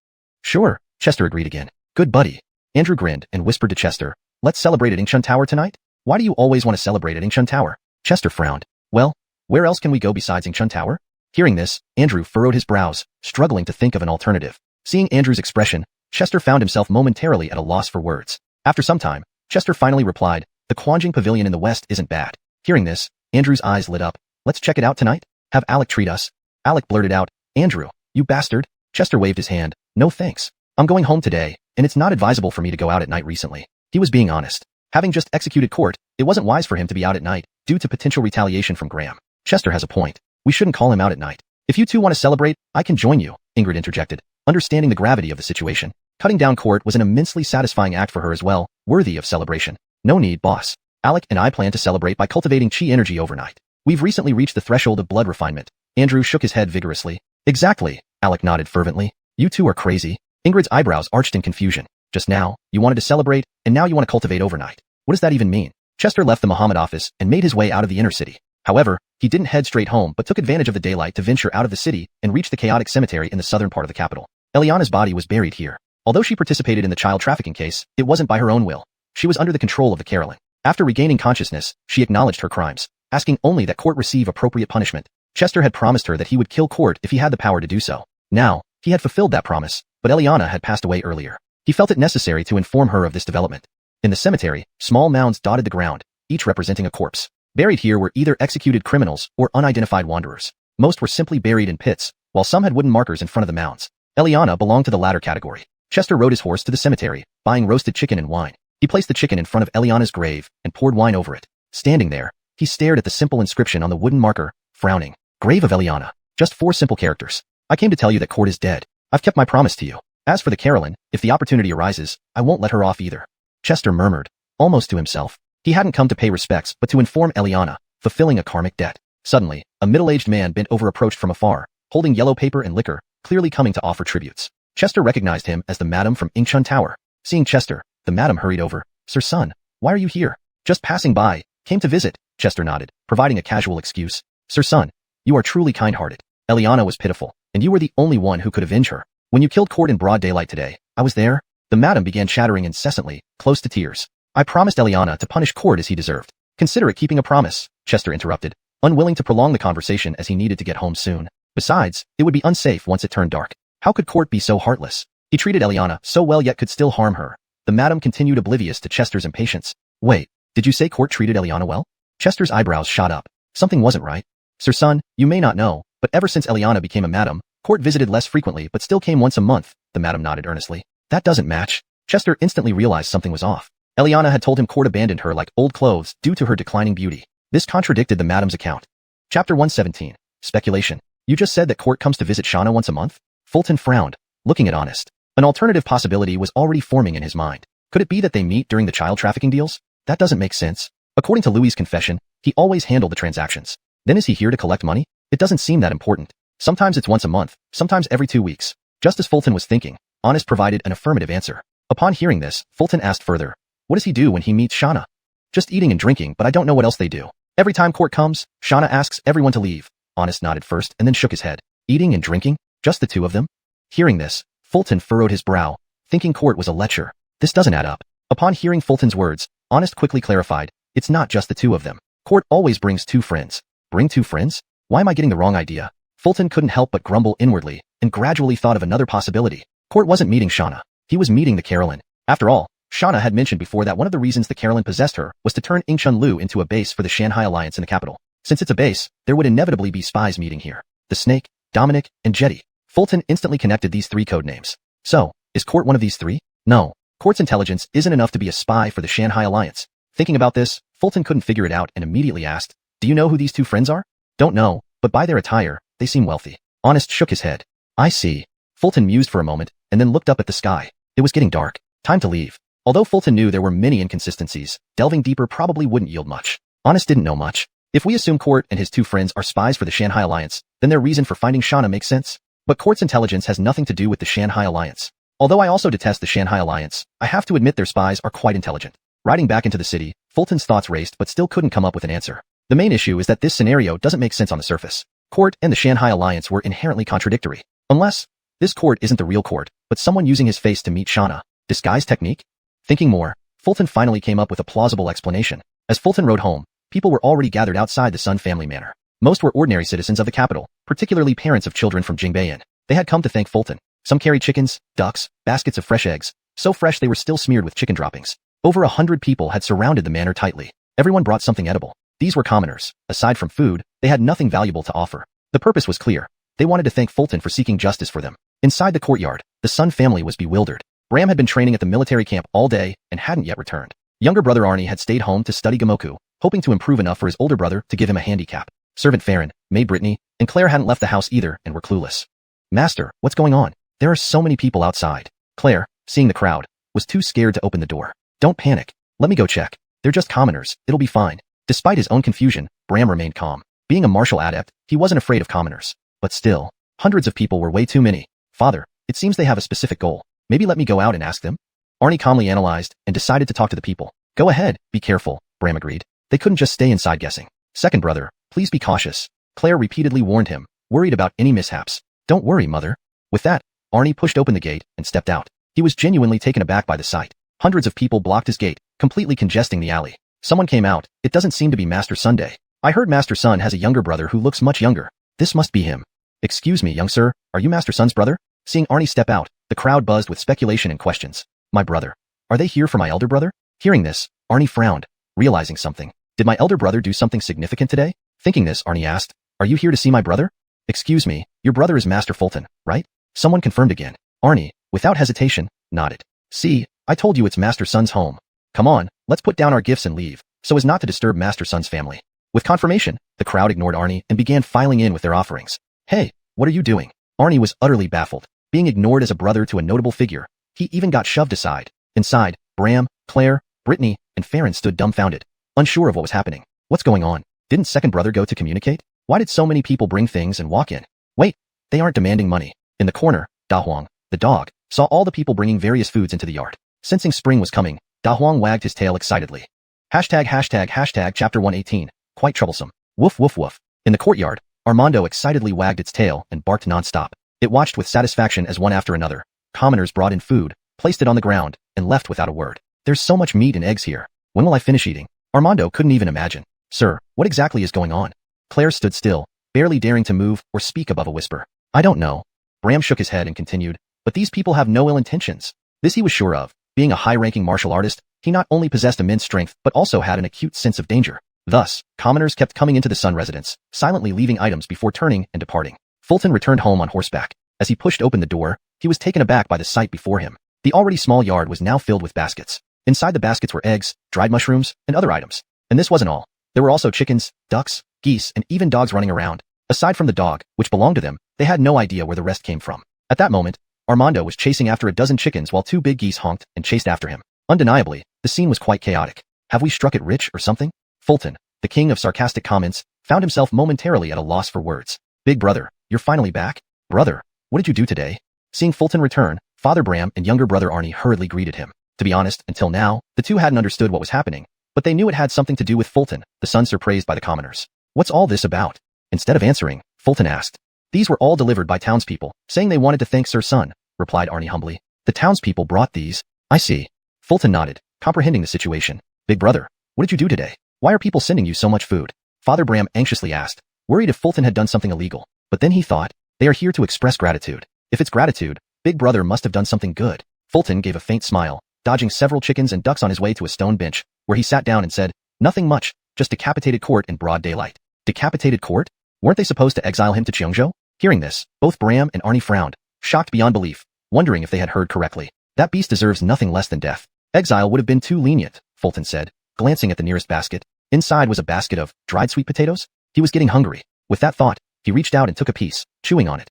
"Sure," Chester agreed again. "Good buddy." Andrew grinned and whispered to Chester, "Let's celebrate at Ingshun Tower tonight?" "Why do you always want to celebrate at Ingshun Tower?" Chester frowned. "Well, where else can we go besides Ingshun Tower?" Hearing this, Andrew furrowed his brows, struggling to think of an alternative. Seeing Andrew's expression, Chester found himself momentarily at a loss for words. After some time, Chester finally replied, "The Quanjing Pavilion in the west isn't bad." Hearing this, Andrew's eyes lit up. "Let's check it out tonight? Have Alec treat us." Alec blurted out, "Andrew, you bastard." Chester waved his hand. "No thanks. I'm going home today, and it's not advisable for me to go out at night recently." He was being honest. Having just executed Court, it wasn't wise for him to be out at night, due to potential retaliation from Graham. Chester has a point. We shouldn't call him out at night. "If you two want to celebrate, I can join you," Ingrid interjected, understanding the gravity of the situation. Cutting down Court was an immensely satisfying act for her as well, worthy of celebration. No need, boss. Alec and I plan to celebrate by cultivating chi energy overnight. We've recently reached the threshold of blood refinement. Andrew shook his head vigorously. Exactly, Alec nodded fervently. You two are crazy. Ingrid's eyebrows arched in confusion. Just now, you wanted to celebrate, and now you want to cultivate overnight. What does that even mean? Chester left the Muhammad office and made his way out of the inner city. However, he didn't head straight home but took advantage of the daylight to venture out of the city and reach the chaotic cemetery in the southern part of the capital. Eliana's body was buried here. Although she participated in the child trafficking case, it wasn't by her own will. She was under the control of the Carolyn. After regaining consciousness, she acknowledged her crimes, asking only that Court receive appropriate punishment. Chester had promised her that he would kill Court if he had the power to do so. Now, he had fulfilled that promise, but Eliana had passed away earlier. He felt it necessary to inform her of this development. In the cemetery, small mounds dotted the ground, each representing a corpse. Buried here were either executed criminals or unidentified wanderers. Most were simply buried in pits, while some had wooden markers in front of the mounds. Eliana belonged to the latter category. Chester rode his horse to the cemetery, buying roasted chicken and wine. He placed the chicken in front of Eliana's grave and poured wine over it. Standing there, he stared at the simple inscription on the wooden marker, frowning. Grave of Eliana. Just 4 simple characters. I came to tell you that Court is dead. I've kept my promise to you. As for the Carolyn, if the opportunity arises, I won't let her off either. Chester murmured, almost to himself. He hadn't come to pay respects but to inform Eliana, fulfilling a karmic debt. Suddenly, a middle-aged man bent over approached from afar, holding yellow paper and liquor, clearly coming to offer tributes. Chester recognized him as the madam from Ingshun Tower. Seeing Chester, the madam hurried over. Sir son, why are you here? Just passing by, came to visit, Chester nodded, providing a casual excuse. Sir son, you are truly kind-hearted. Eliana was pitiful, and you were the only one who could avenge her. When you killed Court in broad daylight today, I was there. The madam began chattering incessantly, close to tears. I promised Eliana to punish Court as he deserved. Consider it keeping a promise, Chester interrupted, unwilling to prolong the conversation as he needed to get home soon. Besides, it would be unsafe once it turned dark. How could Court be so heartless? He treated Eliana so well yet could still harm her. The madam continued oblivious to Chester's impatience. Wait, did you say Court treated Eliana well? Chester's eyebrows shot up. Something wasn't right. Sir son, you may not know, but ever since Eliana became a madam, Court visited less frequently but still came once a month, the madam nodded earnestly. That doesn't match. Chester instantly realized something was off. Eliana had told him Court abandoned her like old clothes due to her declining beauty. This contradicted the madam's account. Chapter 117. Speculation. You just said that Court comes to visit Shauna once a month? Fulton frowned, looking at Honest. An alternative possibility was already forming in his mind. Could it be that they meet during the child trafficking deals? That doesn't make sense. According to Louis' confession, he always handled the transactions. Then is he here to collect money? It doesn't seem that important. Sometimes it's once a month, sometimes every 2 weeks. Just as Fulton was thinking, Honest provided an affirmative answer. Upon hearing this, Fulton asked further, what does he do when he meets Shauna? Just eating and drinking, but I don't know what else they do. Every time Court comes, Shauna asks everyone to leave. Honest nodded first and then shook his head. Eating and drinking? Just the 2 of them? Hearing this, Fulton furrowed his brow, thinking Court was a lecher. This doesn't add up. Upon hearing Fulton's words, Honest quickly clarified, it's not just the 2 of them. Court always brings 2 friends. Bring 2 friends? Why am I getting the wrong idea? Fulton couldn't help but grumble inwardly, and gradually thought of another possibility. Court wasn't meeting Shauna. He was meeting the Carolyn. After all, Shauna had mentioned before that one of the reasons the Carolyn possessed her was to turn Ingshun Lu into a base for the Shanghai Alliance in the capital. Since it's a base, there would inevitably be spies meeting here. The Snake, Dominic, and Jetty. Fulton instantly connected these 3 code names. So, is Court one of these 3? No. Court's intelligence isn't enough to be a spy for the Shanghai Alliance. Thinking about this, Fulton couldn't figure it out and immediately asked, do you know who these 2 friends are? Don't know, but by their attire, they seem wealthy. Honest shook his head. I see. Fulton mused for a moment, and then looked up at the sky. It was getting dark. Time to leave. Although Fulton knew there were many inconsistencies, delving deeper probably wouldn't yield much. Honest didn't know much. If we assume Court and his 2 friends are spies for the Shanghai Alliance, then their reason for finding Shauna makes sense. But Court's intelligence has nothing to do with the Shanghai Alliance. Although I also detest the Shanghai Alliance, I have to admit their spies are quite intelligent. Riding back into the city, Fulton's thoughts raced but still couldn't come up with an answer. The main issue is that this scenario doesn't make sense on the surface. Court and the Shanghai Alliance were inherently contradictory. Unless, this Court isn't the real Court, but someone using his face to meet Shauna. Disguise technique? Thinking more, Fulton finally came up with a plausible explanation. As Fulton rode home, people were already gathered outside the Sun family manor. Most were ordinary citizens of the capital, particularly parents of children from Jingbayan. They had come to thank Fulton. Some carried chickens, ducks, baskets of fresh eggs, so fresh they were still smeared with chicken droppings. Over 100 people had surrounded the manor tightly. Everyone brought something edible. These were commoners. Aside from food, they had nothing valuable to offer. The purpose was clear. They wanted to thank Fulton for seeking justice for them. Inside the courtyard, the Sun family was bewildered. Bram had been training at the military camp all day and hadn't yet returned. Younger brother Arnie had stayed home to study Gamoku, hoping to improve enough for his older brother to give him a handicap. Servant Farron, maid Brittany, and Claire hadn't left the house either and were clueless. Master, what's going on? There are so many people outside. Claire, seeing the crowd, was too scared to open the door. Don't panic. Let me go check. They're just commoners. It'll be fine. Despite his own confusion, Bram remained calm. Being a martial adept, he wasn't afraid of commoners. But still, hundreds of people were way too many. Father, it seems they have a specific goal. Maybe let me go out and ask them? Arnie calmly analyzed and decided to talk to the people. Go ahead, be careful, Bram agreed. They couldn't just stay inside guessing. Second brother, please be cautious. Claire repeatedly warned him, worried about any mishaps. Don't worry, mother. With that, Arnie pushed open the gate and stepped out. He was genuinely taken aback by the sight. Hundreds of people blocked his gate, completely congesting the alley. Someone came out. It doesn't seem to be Master Sunday. I heard Master Sun has a younger brother who looks much younger. This must be him. Excuse me, young sir, are you Master Sun's brother? Seeing Arnie step out, the crowd buzzed with speculation and questions. My brother. Are they here for my elder brother? Hearing this, Arnie frowned, realizing something. Did my elder brother do something significant today? Thinking this, Arnie asked, are you here to see my brother? Excuse me, your brother is Master Fulton, right? Someone confirmed again. Arnie, without hesitation, nodded. See, I told you it's Master Sun's home. Come on, let's put down our gifts and leave, so as not to disturb Master Sun's family. With confirmation, the crowd ignored Arnie and began filing in with their offerings. Hey, what are you doing? Arnie was utterly baffled. Being ignored as a brother to a notable figure, he even got shoved aside. Inside, Bram, Claire, Brittany, and Farron stood dumbfounded, unsure of what was happening. What's going on? Didn't second brother go to communicate? Why did so many people bring things and walk in? Wait, they aren't demanding money. In the corner, Da Huang, the dog, saw all the people bringing various foods into the yard. Sensing spring was coming, Da Huang wagged his tail excitedly. Hashtag chapter 118, quite troublesome. Woof woof woof. In the courtyard, Armando excitedly wagged its tail and barked non-stop. It watched with satisfaction as one after another, commoners brought in food, placed it on the ground, and left without a word. There's so much meat and eggs here. When will I finish eating? Armando couldn't even imagine. Sir, what exactly is going on? Claire stood still, barely daring to move or speak above a whisper. I don't know. Bram shook his head and continued, but these people have no ill intentions. This he was sure of. Being a high-ranking martial artist, he not only possessed immense strength but also had an acute sense of danger. Thus, commoners kept coming into the Sun residence, silently leaving items before turning and departing. Fulton returned home on horseback. As he pushed open the door, he was taken aback by the sight before him. The already small yard was now filled with baskets. Inside the baskets were eggs, dried mushrooms, and other items. And this wasn't all. There were also chickens, ducks, geese, and even dogs running around. Aside from the dog, which belonged to them, they had no idea where the rest came from. At that moment, Armando was chasing after a dozen chickens while two big geese honked and chased after him. Undeniably, the scene was quite chaotic. Have we struck it rich or something? Fulton, the king of sarcastic comments, found himself momentarily at a loss for words. Big brother, you're finally back? Brother, what did you do today? Seeing Fulton return, Father Bram and younger brother Arnie hurriedly greeted him. To be honest, until now, the two hadn't understood what was happening, but they knew it had something to do with Fulton, the son surpraised by the commoners. What's all this about? Instead of answering, Fulton asked. These were all delivered by townspeople, saying they wanted to thank Sir Sun, replied Arnie humbly. The townspeople brought these? I see. Fulton nodded, comprehending the situation. Big brother, what did you do today? Why are people sending you so much food? Father Bram anxiously asked, worried if Fulton had done something illegal. But then he thought, they are here to express gratitude. If it's gratitude, Big brother must have done something good. Fulton gave a faint smile, dodging several chickens and ducks on his way to a stone bench, where he sat down and said, nothing much, just decapitated court in broad daylight. Decapitated court? Weren't they supposed to exile him to Cheongzhou? Hearing this, both Bram and Arnie frowned, shocked beyond belief, wondering if they had heard correctly. That beast deserves nothing less than death. Exile would have been too lenient, Fulton said, glancing at the nearest basket. Inside was a basket of dried sweet potatoes. He was getting hungry. With that thought, he reached out and took a piece, chewing on it.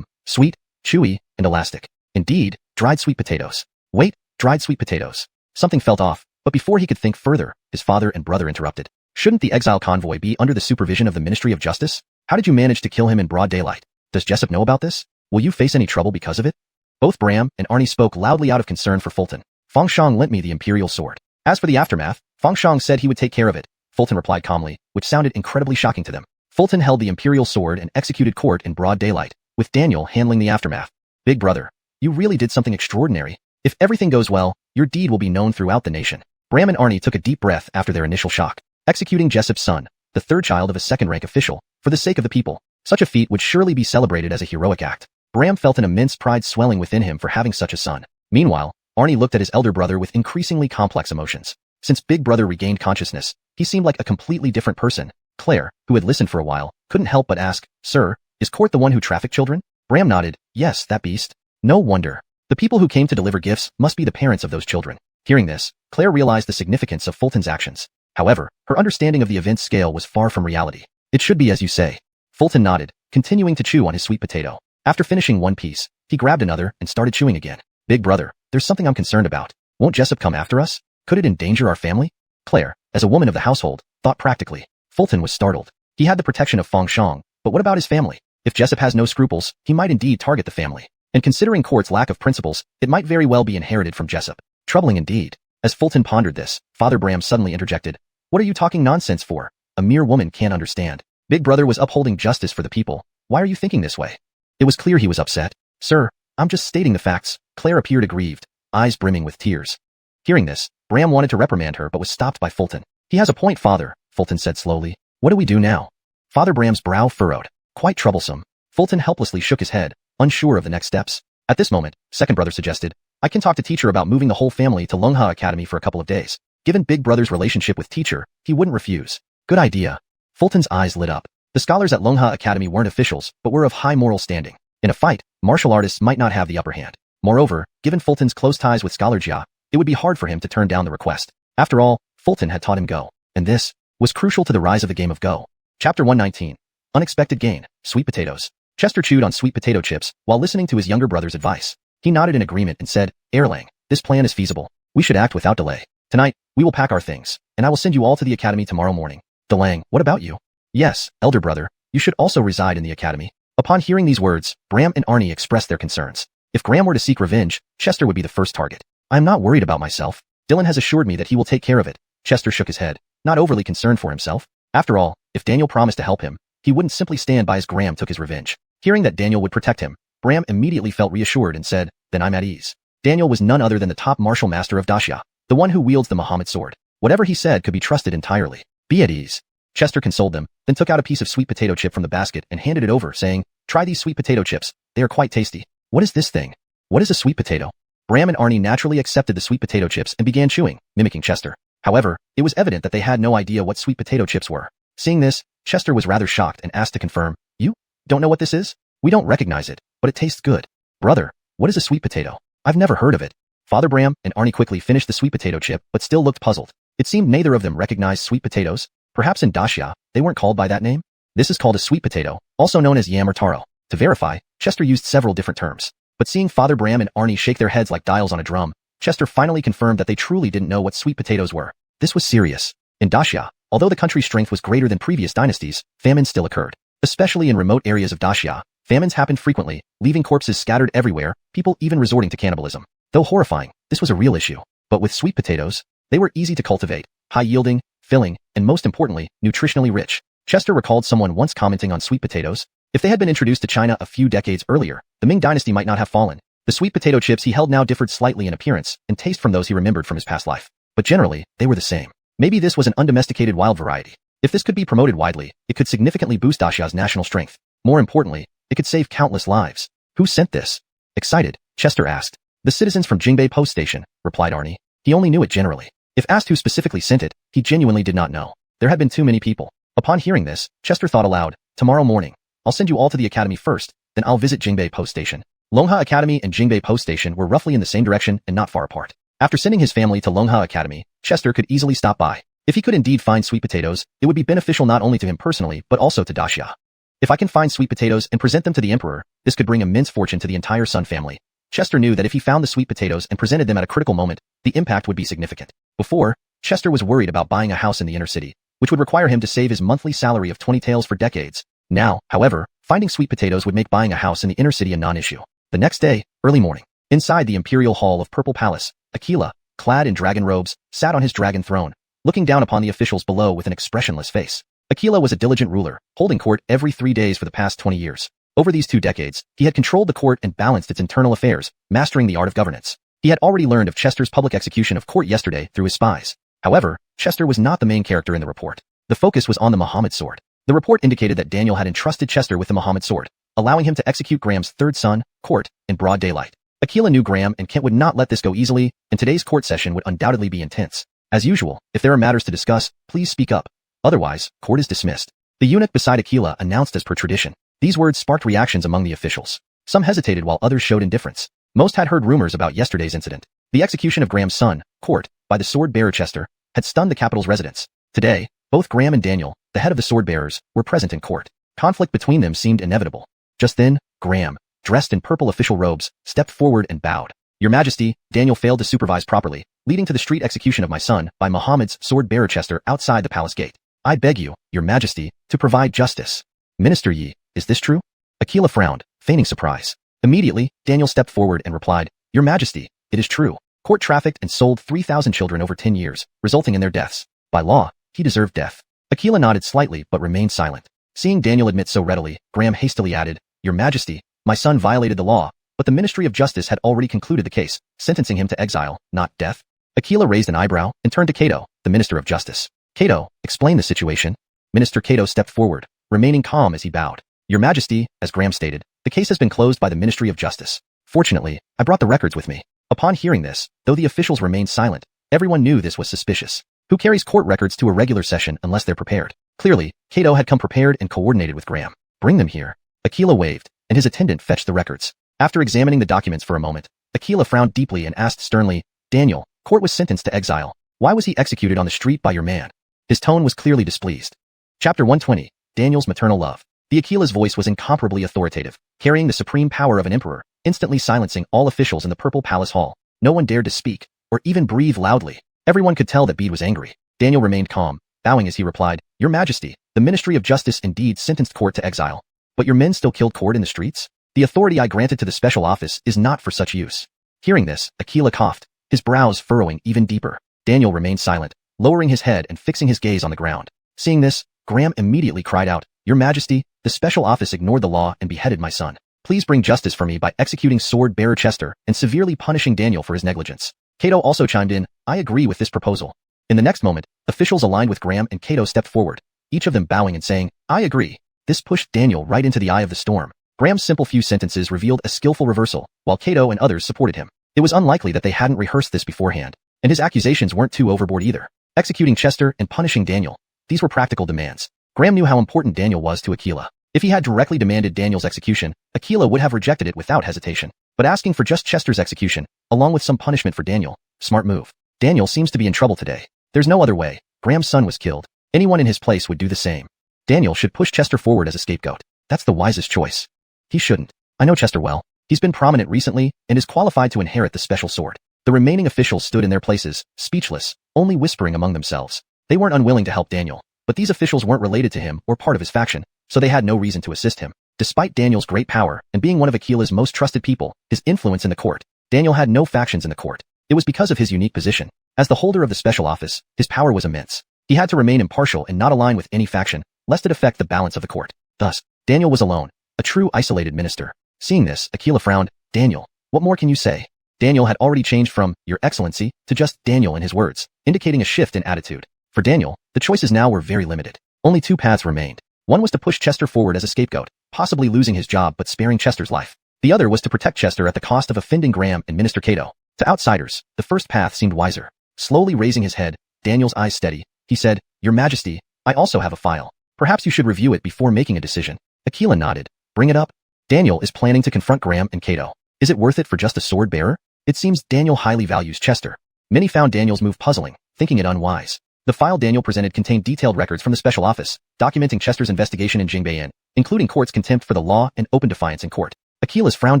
Sweet, chewy, and elastic. Indeed, dried sweet potatoes. Wait, dried sweet potatoes. Something felt off, but before he could think further, his father and brother interrupted. Shouldn't the exile convoy be under the supervision of the Ministry of Justice? How did you manage to kill him in broad daylight? Does Jessup know about this? Will you face any trouble because of it? Both Bram and Arnie spoke loudly out of concern for Fulton. Fang Shang lent me the imperial sword. As for the aftermath, Fang Shang said he would take care of it, Fulton replied calmly, which sounded incredibly shocking to them. Fulton held the imperial sword and executed court in broad daylight, with Daniel handling the aftermath. Big brother, you really did something extraordinary. If everything goes well, your deed will be known throughout the nation. Bram and Arnie took a deep breath after their initial shock. Executing Jessup's son, the third child of a second-rank official, for the sake of the people. Such a feat would surely be celebrated as a heroic act. Bram felt an immense pride swelling within him for having such a son. Meanwhile, Arnie looked at his elder brother with increasingly complex emotions. Since Big Brother regained consciousness, he seemed like a completely different person. Claire, who had listened for a while, couldn't help but ask, Sir, is Court the one who trafficked children? Bram nodded, yes, that beast. No wonder. The people who came to deliver gifts must be the parents of those children. Hearing this, Claire realized the significance of Fulton's actions. However, her understanding of the event's scale was far from reality. It should be as you say. Fulton nodded, continuing to chew on his sweet potato. After finishing one piece, he grabbed another and started chewing again. Big brother, there's something I'm concerned about. Won't Jessup come after us? Could it endanger our family? Claire, as a woman of the household, thought practically. Fulton was startled. He had the protection of Feng Shang, but what about his family? If Jessup has no scruples, he might indeed target the family. And considering Court's lack of principles, it might very well be inherited from Jessup. Troubling indeed. As Fulton pondered this, Father Bram suddenly interjected. What are you talking nonsense for? A mere woman can't understand. Big brother was upholding justice for the people. Why are you thinking this way? It was clear he was upset. Sir, I'm just stating the facts. Claire appeared aggrieved, eyes brimming with tears. Hearing this, Bram wanted to reprimand her but was stopped by Fulton. He has a point, Father, Fulton said slowly. What do we do now? Father Bram's brow furrowed. Quite troublesome. Fulton helplessly shook his head, unsure of the next steps. At this moment, second brother suggested, I can talk to teacher about moving the whole family to Lungha Academy for a couple of days. Given big brother's relationship with teacher, he wouldn't refuse. Good idea. Fulton's eyes lit up. The scholars at Lungha Academy weren't officials, but were of high moral standing. In a fight, martial artists might not have the upper hand. Moreover, given Fulton's close ties with Scholar Jia, it would be hard for him to turn down the request. After all, Fulton had taught him Go, and this was crucial to the rise of the game of Go. Chapter 119. Unexpected gain, sweet potatoes. Chester chewed on sweet potato chips while listening to his younger brother's advice. He nodded in agreement and said, Erlang, this plan is feasible. We should act without delay. Tonight, we will pack our things, and I will send you all to the academy tomorrow morning. Delang, what about you? Yes, elder brother, you should also reside in the academy. Upon hearing these words, Bram and Arnie expressed their concerns. If Graham were to seek revenge, Chester would be the first target. I am not worried about myself. Dylan has assured me that he will take care of it. Chester shook his head, not overly concerned for himself. After all, if Daniel promised to help him, he wouldn't simply stand by as Graham took his revenge. Hearing that Daniel would protect him, Bram immediately felt reassured and said, then I'm at ease. Daniel was none other than the top martial master of Daxia, the one who wields the Muhammad sword. Whatever he said could be trusted entirely. Be at ease. Chester consoled them, then took out a piece of sweet potato chip from the basket and handed it over, saying, try these sweet potato chips. They are quite tasty. What is this thing? What is a sweet potato? Bram and Arnie naturally accepted the sweet potato chips and began chewing, mimicking Chester. However, it was evident that they had no idea what sweet potato chips were. Seeing this, Chester was rather shocked and asked to confirm, you don't know what this is? We don't recognize it, but it tastes good. Brother, what is a sweet potato? I've never heard of it. Father Bram and Arnie quickly finished the sweet potato chip but still looked puzzled. It seemed neither of them recognized sweet potatoes. Perhaps in Daxia, they weren't called by that name? This is called a sweet potato, also known as yam or taro. To verify, Chester used several different terms. But seeing Father Bram and Arnie shake their heads like dials on a drum, Chester finally confirmed that they truly didn't know what sweet potatoes were. This was serious. In Daxia, although the country's strength was greater than previous dynasties, famines still occurred. Especially in remote areas of Daxia, famines happened frequently, leaving corpses scattered everywhere, people even resorting to cannibalism. Though horrifying, this was a real issue. But with sweet potatoes, they were easy to cultivate, high-yielding, filling, and most importantly, nutritionally rich. Chester recalled someone once commenting on sweet potatoes. If they had been introduced to China a few decades earlier, the Ming dynasty might not have fallen. The sweet potato chips he held now differed slightly in appearance and taste from those he remembered from his past life. But generally, they were the same. Maybe this was an undomesticated wild variety. If this could be promoted widely, it could significantly boost Daxia's national strength. More importantly, it could save countless lives. Who sent this? Excited, Chester asked. The citizens from Jingbei Post Station, replied Arnie. He only knew it generally. If asked who specifically sent it, he genuinely did not know. There had been too many people. Upon hearing this, Chester thought aloud, tomorrow morning, I'll send you all to the academy first, then I'll visit Jingbei Post Station. Longha Academy and Jingbei Post Station were roughly in the same direction and not far apart. After sending his family to Longha Academy, Chester could easily stop by. If he could indeed find sweet potatoes, it would be beneficial not only to him personally but also to Daxia. If I can find sweet potatoes and present them to the emperor, this could bring immense fortune to the entire Sun family. Chester knew that if he found the sweet potatoes and presented them at a critical moment, the impact would be significant. Before, Chester was worried about buying a house in the inner city, which would require him to save his monthly salary of 20 taels for decades. Now, however, finding sweet potatoes would make buying a house in the inner city a non-issue. The next day, early morning, inside the imperial hall of Purple Palace, Aquila, clad in dragon robes, sat on his dragon throne, looking down upon the officials below with an expressionless face. Aquila was a diligent ruler, holding court every 3 days for the past 20 years. Over these 2 decades, he had controlled the court and balanced its internal affairs, mastering the art of governance. He had already learned of Chester's public execution of court yesterday through his spies. However, Chester was not the main character in the report. The focus was on the Muhammad sword. The report indicated that Daniel had entrusted Chester with the Muhammad sword, allowing him to execute Graham's third son, Court, in broad daylight. Aquila knew Graham and Kent would not let this go easily, and today's court session would undoubtedly be intense. As usual, if there are matters to discuss, please speak up. Otherwise, court is dismissed. The eunuch beside Aquila announced as per tradition. These words sparked reactions among the officials. Some hesitated while others showed indifference. Most had heard rumors about yesterday's incident. The execution of Graham's son, Court, by the sword-bearer Chester, had stunned the capital's residents. Today, both Graham and Daniel, the head of the sword-bearers, were present in court. Conflict between them seemed inevitable. Just then, Graham, dressed in purple official robes, stepped forward and bowed. Your Majesty, Daniel failed to supervise properly, leading to the street execution of my son by Muhammad's sword-bearer Chester outside the palace gate. I beg you, Your Majesty, to provide justice. Minister Yi, is this true? Aquila frowned, feigning surprise. Immediately, Daniel stepped forward and replied, Your Majesty, it is true. Court trafficked and sold 3,000 children over 10 years, resulting in their deaths. By law, he deserved death. Aquila nodded slightly but remained silent. Seeing Daniel admit so readily, Graham hastily added, Your Majesty, my son violated the law, but the Ministry of Justice had already concluded the case, sentencing him to exile, not death. Aquila raised an eyebrow and turned to Cato, the Minister of Justice. Cato, explain the situation. Minister Cato stepped forward, remaining calm as he bowed. Your Majesty, as Graham stated, the case has been closed by the Ministry of Justice. Fortunately, I brought the records with me. Upon hearing this, though the officials remained silent, everyone knew this was suspicious. Who carries court records to a regular session unless they're prepared? Clearly, Cato had come prepared and coordinated with Graham. Bring them here. Aquila waved, and his attendant fetched the records. After examining the documents for a moment, Aquila frowned deeply and asked sternly, Daniel, court was sentenced to exile. Why was he executed on the street by your man? His tone was clearly displeased. Chapter 120, Daniel's Maternal Love. The Aquila's voice was incomparably authoritative, carrying the supreme power of an emperor, instantly silencing all officials in the Purple Palace Hall. No one dared to speak, or even breathe loudly. Everyone could tell that Bede was angry. Daniel remained calm, bowing as he replied, Your Majesty, the Ministry of Justice indeed sentenced court to exile. But your men still killed court in the streets? The authority I granted to the special office is not for such use. Hearing this, Aquila coughed, his brows furrowing even deeper. Daniel remained silent, lowering his head and fixing his gaze on the ground. Seeing this, Graham immediately cried out, Your Majesty, the special office ignored the law and beheaded my son. Please bring justice for me by executing sword-bearer Chester and severely punishing Daniel for his negligence. Cato also chimed in, I agree with this proposal. In the next moment, officials aligned with Graham and Cato stepped forward, each of them bowing and saying, I agree. This pushed Daniel right into the eye of the storm. Graham's simple few sentences revealed a skillful reversal, while Cato and others supported him. It was unlikely that they hadn't rehearsed this beforehand, and his accusations weren't too overboard either. Executing Chester and punishing Daniel, these were practical demands. Graham knew how important Daniel was to Aquila. If he had directly demanded Daniel's execution, Aquila would have rejected it without hesitation. But asking for just Chester's execution, along with some punishment for Daniel, smart move. Daniel seems to be in trouble today. There's no other way. Graham's son was killed. Anyone in his place would do the same. Daniel should push Chester forward as a scapegoat. That's the wisest choice. He shouldn't. I know Chester well. He's been prominent recently and is qualified to inherit the special sword. The remaining officials stood in their places, speechless, only whispering among themselves. They weren't unwilling to help Daniel, but these officials weren't related to him or part of his faction, so they had no reason to assist him. Despite Daniel's great power and being one of Aquila's most trusted people, his influence in the court, Daniel had no factions in the court. It was because of his unique position. As the holder of the special office, his power was immense. He had to remain impartial and not align with any faction, lest it affect the balance of the court. Thus, Daniel was alone, a true isolated minister. Seeing this, Aquila frowned. Daniel, what more can you say? Daniel had already changed from, Your Excellency, to just Daniel in his words, indicating a shift in attitude. For Daniel, the choices now were very limited. Only two paths remained. One was to push Chester forward as a scapegoat, possibly losing his job but sparing Chester's life. The other was to protect Chester at the cost of offending Graham and Minister Cato. To outsiders, the first path seemed wiser. Slowly raising his head, Daniel's eyes steady, he said, Your Majesty, I also have a file. Perhaps you should review it before making a decision. Aquila nodded. Bring it up. Daniel is planning to confront Graham and Cato. Is it worth it for just a sword bearer? It seems Daniel highly values Chester. Many found Daniel's move puzzling, thinking it unwise. The file Daniel presented contained detailed records from the special office, documenting Chester's investigation in Jingbayan, including court's contempt for the law and open defiance in court. Aquila's frown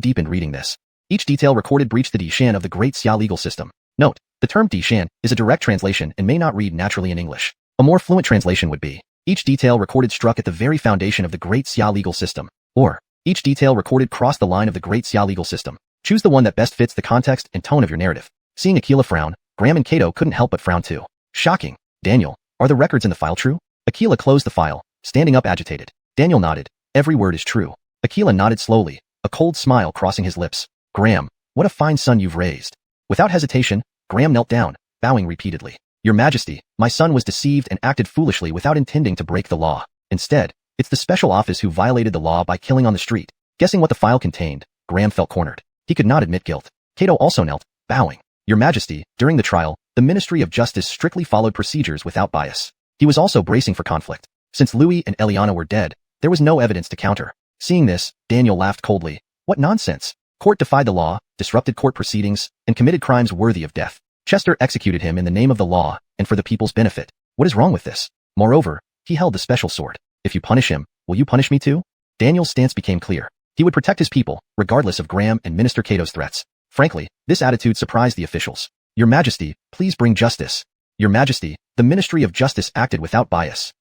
deepened reading this. Each detail recorded breached the Dishan of the Great Xia legal system. Note, the term Dishan is a direct translation and may not read naturally in English. A more fluent translation would be, each detail recorded struck at the very foundation of the Great Xia legal system. Or, each detail recorded crossed the line of the Great Xia legal system. Choose the one that best fits the context and tone of your narrative. Seeing Aquila frown, Graham and Cato couldn't help but frown too. Shocking. Daniel, are the records in the file true? Aquila closed the file, standing up agitated. Daniel nodded. Every word is true. Aquila nodded slowly, a cold smile crossing his lips. Graham, what a fine son you've raised. Without hesitation, Graham knelt down, bowing repeatedly. Your Majesty, my son was deceived and acted foolishly without intending to break the law. Instead, it's the special office who violated the law by killing on the street. Guessing what the file contained, Graham felt cornered. He could not admit guilt. Cato also knelt, bowing. Your Majesty, during the trial, the Ministry of Justice strictly followed procedures without bias. He was also bracing for conflict. Since Louis and Eliana were dead, there was no evidence to counter. Seeing this, Daniel laughed coldly. What nonsense! Court defied the law, disrupted court proceedings, and committed crimes worthy of death. Chester executed him in the name of the law and for the people's benefit. What is wrong with this? Moreover, he held the special sword. If you punish him, will you punish me too? Daniel's stance became clear. He would protect his people, regardless of Graham and Minister Cato's threats. Frankly, this attitude surprised the officials. Your Majesty, please bring justice. Your Majesty, the Ministry of Justice acted without bias.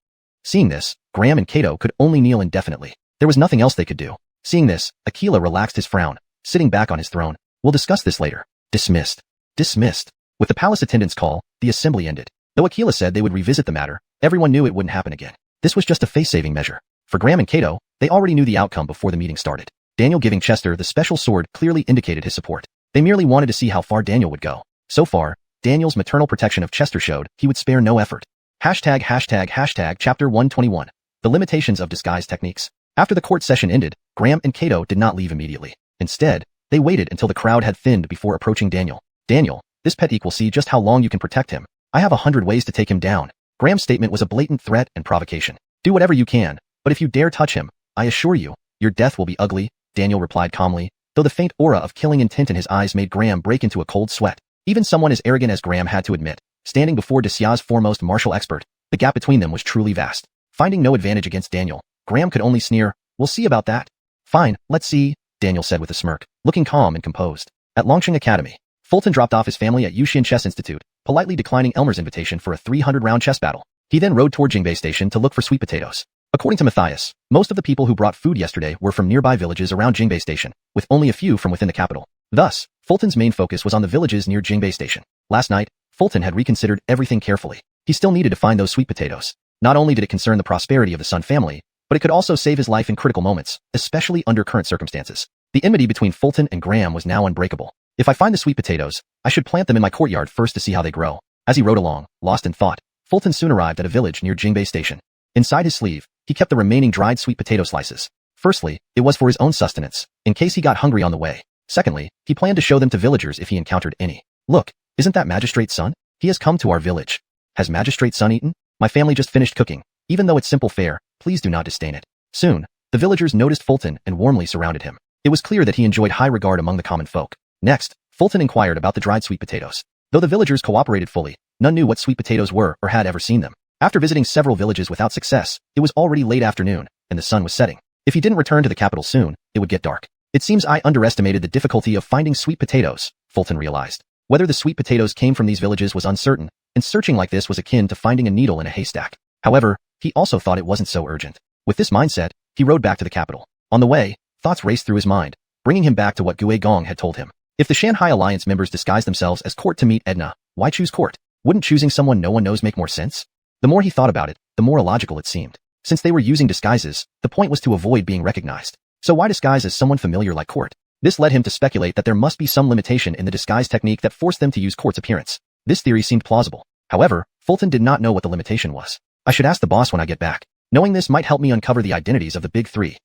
Seeing this, Graham and Cato could only kneel indefinitely. There was nothing else they could do. Seeing this, Aquila relaxed his frown, sitting back on his throne. We'll discuss this later. Dismissed. Dismissed. With the palace attendants' call, the assembly ended. Though Aquila said they would revisit the matter, everyone knew it wouldn't happen again. This was just a face-saving measure. For Graham and Cato, they already knew the outcome before the meeting started. Daniel giving Chester the special sword clearly indicated his support. They merely wanted to see how far Daniel would go. So far, Daniel's maternal protection of Chester showed he would spare no effort. Chapter 121. The limitations of disguise techniques. After the court session ended, Graham and Cato did not leave immediately. Instead, they waited until the crowd had thinned before approaching Daniel. Daniel, this pet will see just how long you can protect him. I have 100 ways to take him down. Graham's statement was a blatant threat and provocation. Do whatever you can, but if you dare touch him, I assure you, your death will be ugly, Daniel replied calmly, though the faint aura of killing intent in his eyes made Graham break into a cold sweat. Even someone as arrogant as Graham had to admit, standing before Desia's foremost martial expert, the gap between them was truly vast. Finding no advantage against Daniel, Graham could only sneer, we'll see about that. Fine, let's see, Daniel said with a smirk, looking calm and composed. At Longqing Academy, Fulton dropped off his family at Yuxian Chess Institute, politely declining Elmer's invitation for a 300-round chess battle. He then rode toward Jingbei Station to look for sweet potatoes. According to Matthias, most of the people who brought food yesterday were from nearby villages around Jingbei Station, with only a few from within the capital. Thus, Fulton's main focus was on the villages near Jingbei Station. Last night, Fulton had reconsidered everything carefully. He still needed to find those sweet potatoes. Not only did it concern the prosperity of the Sun family, but it could also save his life in critical moments, especially under current circumstances. The enmity between Fulton and Graham was now unbreakable. If I find the sweet potatoes, I should plant them in my courtyard first to see how they grow. As he rode along, lost in thought, Fulton soon arrived at a village near Jingbei Station. Inside his sleeve, he kept the remaining dried sweet potato slices. Firstly, it was for his own sustenance, in case he got hungry on the way. Secondly, he planned to show them to villagers if he encountered any. Look, isn't that Magistrate's son? He has come to our village. Has Magistrate's son eaten? My family just finished cooking. Even though it's simple fare, please do not disdain it. Soon, the villagers noticed Fulton and warmly surrounded him. It was clear that he enjoyed high regard among the common folk. Next, Fulton inquired about the dried sweet potatoes. Though the villagers cooperated fully, none knew what sweet potatoes were or had ever seen them. After visiting several villages without success, it was already late afternoon, and the sun was setting. If he didn't return to the capital soon, it would get dark. It seems I underestimated the difficulty of finding sweet potatoes, Fulton realized. Whether the sweet potatoes came from these villages was uncertain, and searching like this was akin to finding a needle in a haystack. However, he also thought it wasn't so urgent. With this mindset, he rode back to the capital. On the way, thoughts raced through his mind, bringing him back to what Gue Gong had told him. If the Shanghai Alliance members disguised themselves as court to meet Edna, why choose court? Wouldn't choosing someone no one knows make more sense? The more he thought about it, the more illogical it seemed. Since they were using disguises, the point was to avoid being recognized. So why disguise as someone familiar like Court? This led him to speculate that there must be some limitation in the disguise technique that forced them to use Court's appearance. This theory seemed plausible. However, Fulton did not know what the limitation was. I should ask the boss when I get back. Knowing this might help me uncover the identities of the big three.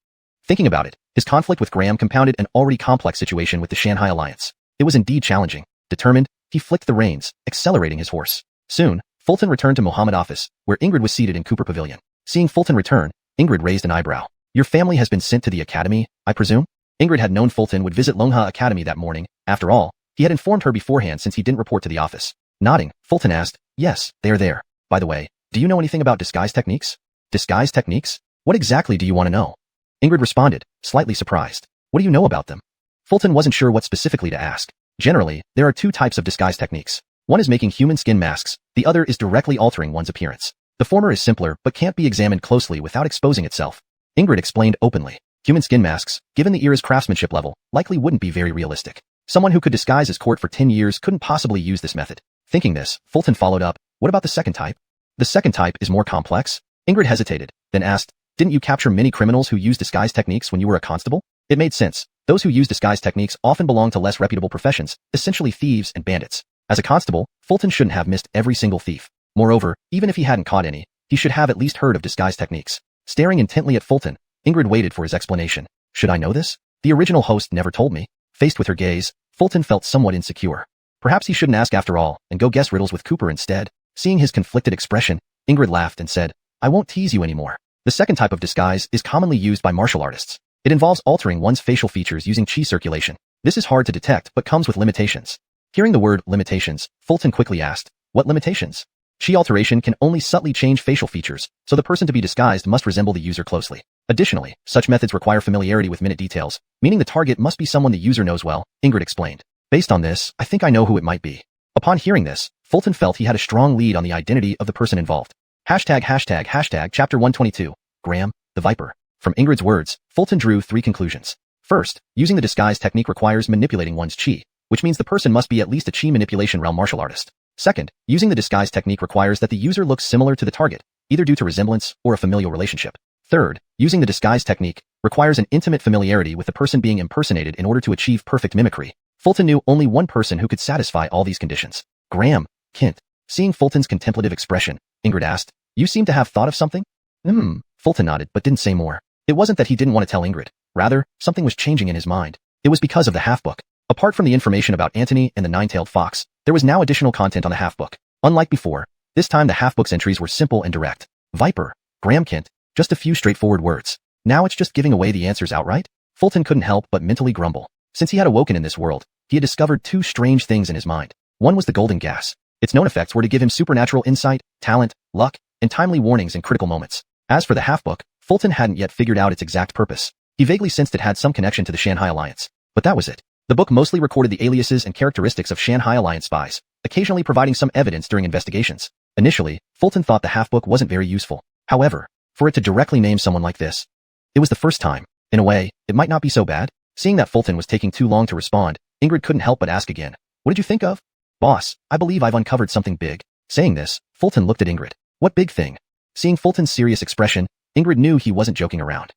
Thinking about it, his conflict with Graham compounded an already complex situation with the Shanghai Alliance. It was indeed challenging. Determined, he flicked the reins, accelerating his horse. Soon, Fulton returned to Mohammed office, where Ingrid was seated in Cooper Pavilion. Seeing Fulton return, Ingrid raised an eyebrow. Your family has been sent to the academy, I presume? Ingrid had known Fulton would visit Longha Academy that morning. After all, he had informed her beforehand since he didn't report to the office. Nodding, Fulton asked, yes, they are there. By the way, do you know anything about disguise techniques? Disguise techniques? What exactly do you want to know? Ingrid responded, slightly surprised. What do you know about them? Fulton wasn't sure what specifically to ask. Generally, there are two types of disguise techniques. One is making human skin masks, the other is directly altering one's appearance. The former is simpler but can't be examined closely without exposing itself. Ingrid explained openly. Human skin masks, given the era's craftsmanship level, likely wouldn't be very realistic. Someone who could disguise as Court for 10 years couldn't possibly use this method. Thinking this, Fulton followed up, what about the second type? The second type is more complex? Ingrid hesitated, then asked, didn't you capture many criminals who used disguise techniques when you were a constable? It made sense. Those who use disguise techniques often belong to less reputable professions, essentially thieves and bandits. As a constable, Fulton shouldn't have missed every single thief. Moreover, even if he hadn't caught any, he should have at least heard of disguise techniques. Staring intently at Fulton, Ingrid waited for his explanation. Should I know this? The original host never told me. Faced with her gaze, Fulton felt somewhat insecure. Perhaps he shouldn't ask after all, and go guess riddles with Cooper instead. Seeing his conflicted expression, Ingrid laughed and said, I won't tease you anymore. The second type of disguise is commonly used by martial artists. It involves altering one's facial features using chi circulation. This is hard to detect but comes with limitations. Hearing the word limitations, Fulton quickly asked, what limitations? Chi alteration can only subtly change facial features, so the person to be disguised must resemble the user closely. Additionally, such methods require familiarity with minute details, meaning the target must be someone the user knows well, Ingrid explained. Based on this, I think I know who it might be. Upon hearing this, Fulton felt he had a strong lead on the identity of the person involved. ####Chapter 122. Graham, the Viper. From Ingrid's words, Fulton drew 3 conclusions. First, using the disguise technique requires manipulating one's chi, which means the person must be at least a chi manipulation realm martial artist. Second, using the disguise technique requires that the user looks similar to the target, either due to resemblance or a familial relationship. Third, using the disguise technique requires an intimate familiarity with the person being impersonated in order to achieve perfect mimicry. Fulton knew only one person who could satisfy all these conditions. Graham, Kint. Seeing Fulton's contemplative expression, Ingrid asked, "You seem to have thought of something?" Fulton nodded but didn't say more. It wasn't that he didn't want to tell Ingrid. Rather, something was changing in his mind. It was because of the half-book. Apart from the information about Antony and the nine-tailed fox, there was now additional content on the half-book. Unlike before, this time the half-book's entries were simple and direct. Viper, Graham Kint, just a few straightforward words. Now it's just giving away the answers outright? Fulton couldn't help but mentally grumble. Since he had awoken in this world, he had discovered 2 strange things in his mind. One was the golden gas. Its known effects were to give him supernatural insight, talent, luck, and timely warnings in critical moments. As for the half-book, Fulton hadn't yet figured out its exact purpose. He vaguely sensed it had some connection to the Shanghai Alliance. But that was it. The book mostly recorded the aliases and characteristics of Shanghai Alliance spies, occasionally providing some evidence during investigations. Initially, Fulton thought the half-book wasn't very useful. However, for it to directly name someone like this, it was the first time. In a way, it might not be so bad. Seeing that Fulton was taking too long to respond, Ingrid couldn't help but ask again, "What did you think of?" "Boss, I believe I've uncovered something big." Saying this, Fulton looked at Ingrid. "What big thing?" Seeing Fulton's serious expression, Ingrid knew he wasn't joking around.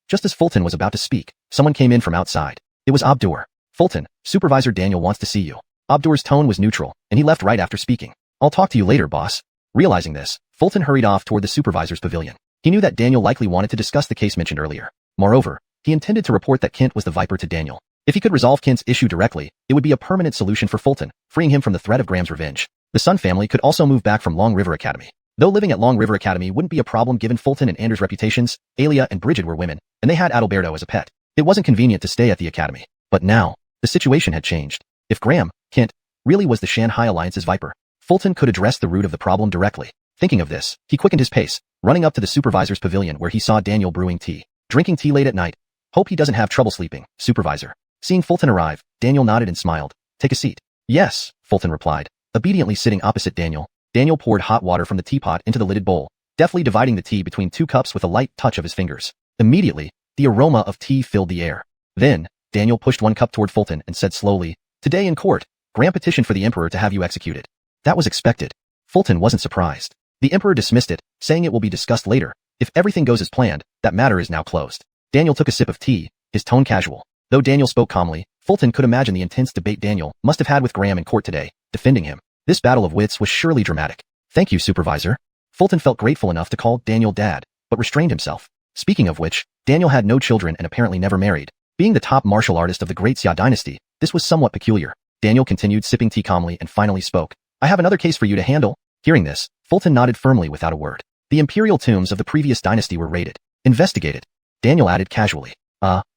Just as Fulton was about to speak, someone came in from outside. It was Abdur. "Fulton, Supervisor Daniel wants to see you." Abdur's tone was neutral, and he left right after speaking. "I'll talk to you later, boss." Realizing this, Fulton hurried off toward the supervisor's pavilion. He knew that Daniel likely wanted to discuss the case mentioned earlier. Moreover, he intended to report that Kint was the Viper to Daniel. If he could resolve Kint's issue directly, it would be a permanent solution for Fulton, freeing him from the threat of Graham's revenge. The Sun family could also move back from Long River Academy. Though living at Long River Academy wouldn't be a problem given Fulton and Anders' reputations, Alia and Bridget were women, and they had Adalberto as a pet. It wasn't convenient to stay at the academy. But now, the situation had changed. If Graham, Kint, really was the Shanghai Alliance's Viper, Fulton could address the root of the problem directly. Thinking of this, he quickened his pace, running up to the supervisor's pavilion where he saw Daniel brewing tea. "Drinking tea late at night. Hope he doesn't have trouble sleeping, supervisor." Seeing Fulton arrive, Daniel nodded and smiled. "Take a seat." "Yes," Fulton replied. Obediently sitting opposite Daniel, Daniel poured hot water from the teapot into the lidded bowl, deftly dividing the tea between 2 cups with a light touch of his fingers. Immediately, the aroma of tea filled the air. Then, Daniel pushed 1 cup toward Fulton and said slowly, "Today in court, Graham petitioned for the Emperor to have you executed." That was expected. Fulton wasn't surprised. The Emperor dismissed it, saying it will be discussed later. If everything goes as planned, that matter is now closed. Daniel took a sip of tea, his tone casual. Though Daniel spoke calmly, Fulton could imagine the intense debate Daniel must have had with Graham in court today, defending him. This battle of wits was surely dramatic. "Thank you, supervisor." Fulton felt grateful enough to call Daniel dad, but restrained himself. Speaking of which, Daniel had no children and apparently never married. Being the top martial artist of the Great Xia dynasty, this was somewhat peculiar. Daniel continued sipping tea calmly and finally spoke. "I have another case for you to handle." Hearing this, Fulton nodded firmly without a word. The imperial tombs of the previous dynasty were raided. "Investigated." Daniel added casually.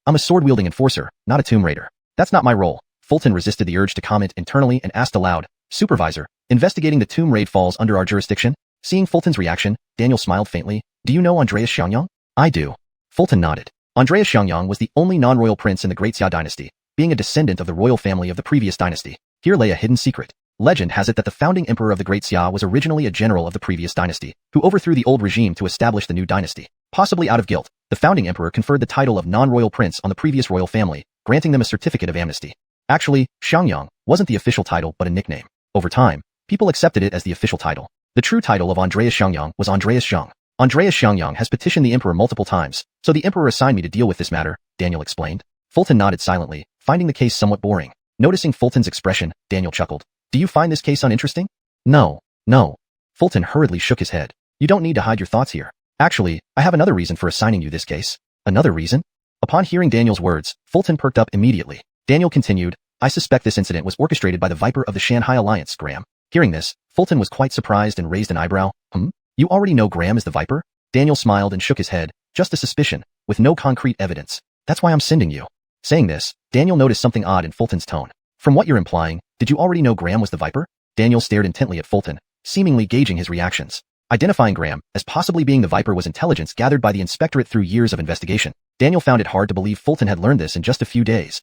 I'm a sword-wielding enforcer, not a tomb raider. That's not my role." Fulton resisted the urge to comment internally and asked aloud, "Supervisor, investigating the tomb raid falls under our jurisdiction?" Seeing Fulton's reaction, Daniel smiled faintly. "Do you know Andreas Xiangyang?" "I do." Fulton nodded. Andreas Xiangyang was the only non-royal prince in the Great Xia dynasty, being a descendant of the royal family of the previous dynasty. Here lay a hidden secret. Legend has it that the founding emperor of the Great Xia was originally a general of the previous dynasty, who overthrew the old regime to establish the new dynasty. Possibly out of guilt, the founding emperor conferred the title of non-royal prince on the previous royal family, granting them a certificate of amnesty. Actually, Xiangyang wasn't the official title but a nickname. Over time, people accepted it as the official title. The true title of Andreas Xiangyang was Andreas Xiang. Andreas Xiangyang has petitioned the emperor multiple times, so the emperor assigned me to deal with this matter, Daniel explained. Fulton nodded silently, finding the case somewhat boring. Noticing Fulton's expression, Daniel chuckled. "Do you find this case uninteresting?" No. Fulton hurriedly shook his head. "You don't need to hide your thoughts here. Actually, I have another reason for assigning you this case." "Another reason?" Upon hearing Daniel's words, Fulton perked up immediately. Daniel continued, "I suspect this incident was orchestrated by the Viper of the Shanghai Alliance, Graham." Hearing this, Fulton was quite surprised and raised an eyebrow. You already know Graham is the Viper?" Daniel smiled and shook his head, just a suspicion, with no concrete evidence. "That's why I'm sending you." Saying this, Daniel noticed something odd in Fulton's tone. "From what you're implying, did you already know Graham was the Viper?" Daniel stared intently at Fulton, seemingly gauging his reactions. Identifying Graham as possibly being the Viper was intelligence gathered by the inspectorate through years of investigation. Daniel found it hard to believe Fulton had learned this in just a few days.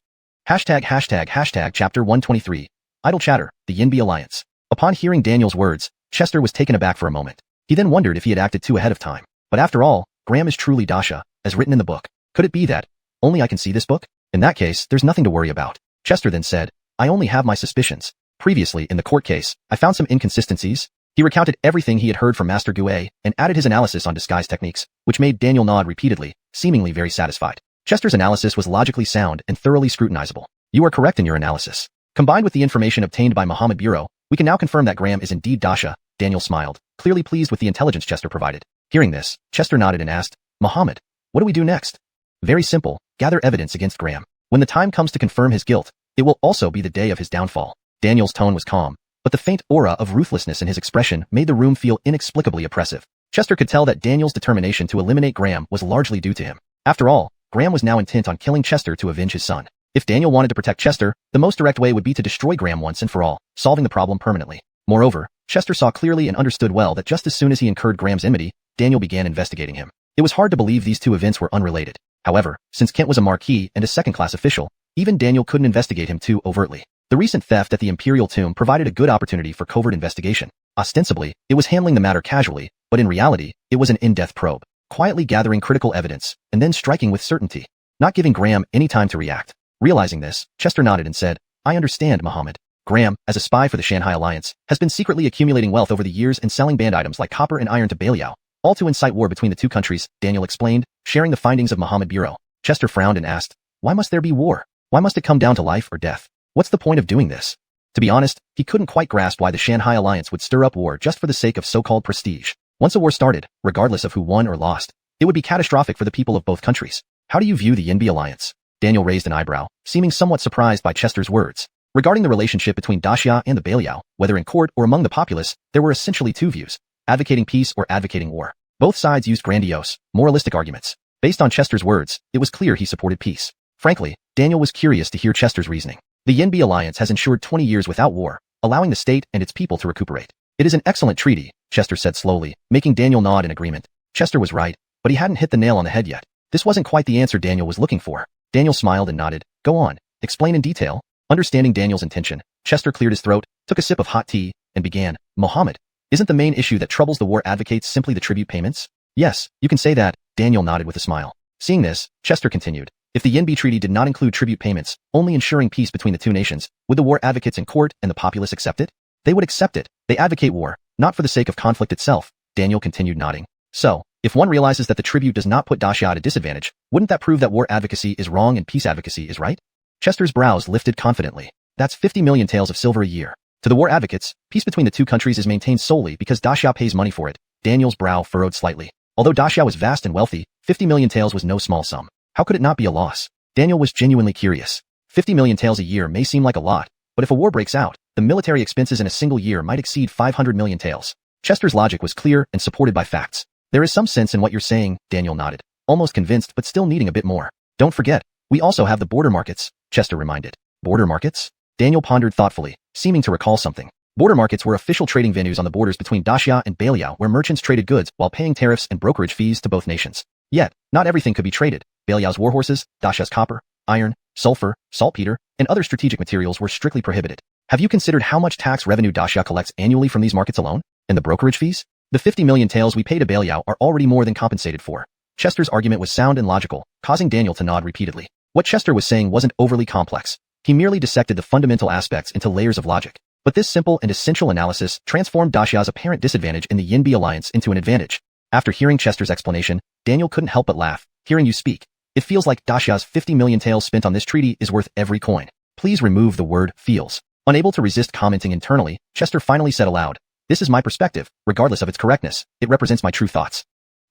Chapter 123. Idle Chatter, the Yinbi Alliance. Upon hearing Daniel's words, Chester was taken aback for a moment. He then wondered if he had acted too ahead of time. But after all, Graham is truly Dasha, as written in the book. Could it be that only I can see this book? In that case, there's nothing to worry about. Chester then said, I only have my suspicions. Previously, in the court case, I found some inconsistencies. He recounted everything he had heard from Master Gue and added his analysis on disguise techniques, which made Daniel nod repeatedly, seemingly very satisfied. Chester's analysis was logically sound and thoroughly scrutinizable. You are correct in your analysis. Combined with the information obtained by Muhammad Bureau, we can now confirm that Graham is indeed Dasha. Daniel smiled, clearly pleased with the intelligence Chester provided. Hearing this, Chester nodded and asked, Muhammad, what do we do next? Very simple, gather evidence against Graham. When the time comes to confirm his guilt, it will also be the day of his downfall. Daniel's tone was calm, but the faint aura of ruthlessness in his expression made the room feel inexplicably oppressive. Chester could tell that Daniel's determination to eliminate Graham was largely due to him. After all, Graham was now intent on killing Chester to avenge his son. If Daniel wanted to protect Chester, the most direct way would be to destroy Graham once and for all, solving the problem permanently. Moreover, Chester saw clearly and understood well that just as soon as he incurred Graham's enmity, Daniel began investigating him. It was hard to believe these two events were unrelated. However, since Kent was a Marquis and a second-class official, even Daniel couldn't investigate him too overtly. The recent theft at the Imperial Tomb provided a good opportunity for covert investigation. Ostensibly, it was handling the matter casually, but in reality, it was an in-depth probe, quietly gathering critical evidence, and then striking with certainty, not giving Graham any time to react. Realizing this, Chester nodded and said, I understand, Muhammad. Graham, as a spy for the Shanghai Alliance, has been secretly accumulating wealth over the years and selling banned items like copper and iron to Belial, all to incite war between the two countries, Daniel explained, sharing the findings of Muhammad Bureau. Chester frowned and asked, why must there be war? Why must it come down to life or death? What's the point of doing this? To be honest, he couldn't quite grasp why the Shanghai Alliance would stir up war just for the sake of so-called prestige. Once a war started, regardless of who won or lost, it would be catastrophic for the people of both countries. How do you view the Yinbi Alliance? Daniel raised an eyebrow, seeming somewhat surprised by Chester's words. Regarding the relationship between Daxia and the Belial, whether in court or among the populace, there were essentially two views, advocating peace or advocating war. Both sides used grandiose, moralistic arguments. Based on Chester's words, it was clear he supported peace. Frankly, Daniel was curious to hear Chester's reasoning. The Yinbi Alliance has ensured 20 years without war, allowing the state and its people to recuperate. It is an excellent treaty, Chester said slowly, making Daniel nod in agreement. Chester was right, but he hadn't hit the nail on the head yet. This wasn't quite the answer Daniel was looking for. Daniel smiled and nodded. Go on, explain in detail. Understanding Daniel's intention, Chester cleared his throat, took a sip of hot tea, and began, Muhammad, isn't the main issue that troubles the war advocates simply the tribute payments? Yes, you can say that, Daniel nodded with a smile. Seeing this, Chester continued, if the Yinbi Treaty did not include tribute payments, only ensuring peace between the two nations, would the war advocates in court and the populace accept it? They would accept it. They advocate war, not for the sake of conflict itself, Daniel continued nodding. So, if one realizes that the tribute does not put Daxia at a disadvantage, wouldn't that prove that war advocacy is wrong and peace advocacy is right? Chester's brows lifted confidently. That's 50 million taels of silver a year. To the war advocates, peace between the two countries is maintained solely because Daxia pays money for it. Daniel's brow furrowed slightly. Although Daxia was vast and wealthy, 50 million taels was no small sum. How could it not be a loss? Daniel was genuinely curious. 50 million taels a year may seem like a lot, but if a war breaks out, the military expenses in a single year might exceed 500 million taels. Chester's logic was clear and supported by facts. There is some sense in what you're saying, Daniel nodded, almost convinced but still needing a bit more. Don't forget, we also have the border markets, Chester reminded. Border markets? Daniel pondered thoughtfully, seeming to recall something. Border markets were official trading venues on the borders between Daxia and Belial where merchants traded goods while paying tariffs and brokerage fees to both nations. Yet, not everything could be traded. Belial's warhorses, Daxia's copper, iron, sulfur, saltpeter, and other strategic materials were strictly prohibited. Have you considered how much tax revenue Daxia collects annually from these markets alone? And the brokerage fees? The 50 million taels we pay to Belial are already more than compensated for. Chester's argument was sound and logical, causing Daniel to nod repeatedly. What Chester was saying wasn't overly complex. He merely dissected the fundamental aspects into layers of logic. But this simple and essential analysis transformed Daxia's apparent disadvantage in the Yinbi Alliance into an advantage. After hearing Chester's explanation, Daniel couldn't help but laugh. Hearing you speak, it feels like Daxia's 50 million taels spent on this treaty is worth every coin. Please remove the word feels. Unable to resist commenting internally, Chester finally said aloud, this is my perspective, regardless of its correctness, it represents my true thoughts.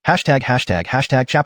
Chapter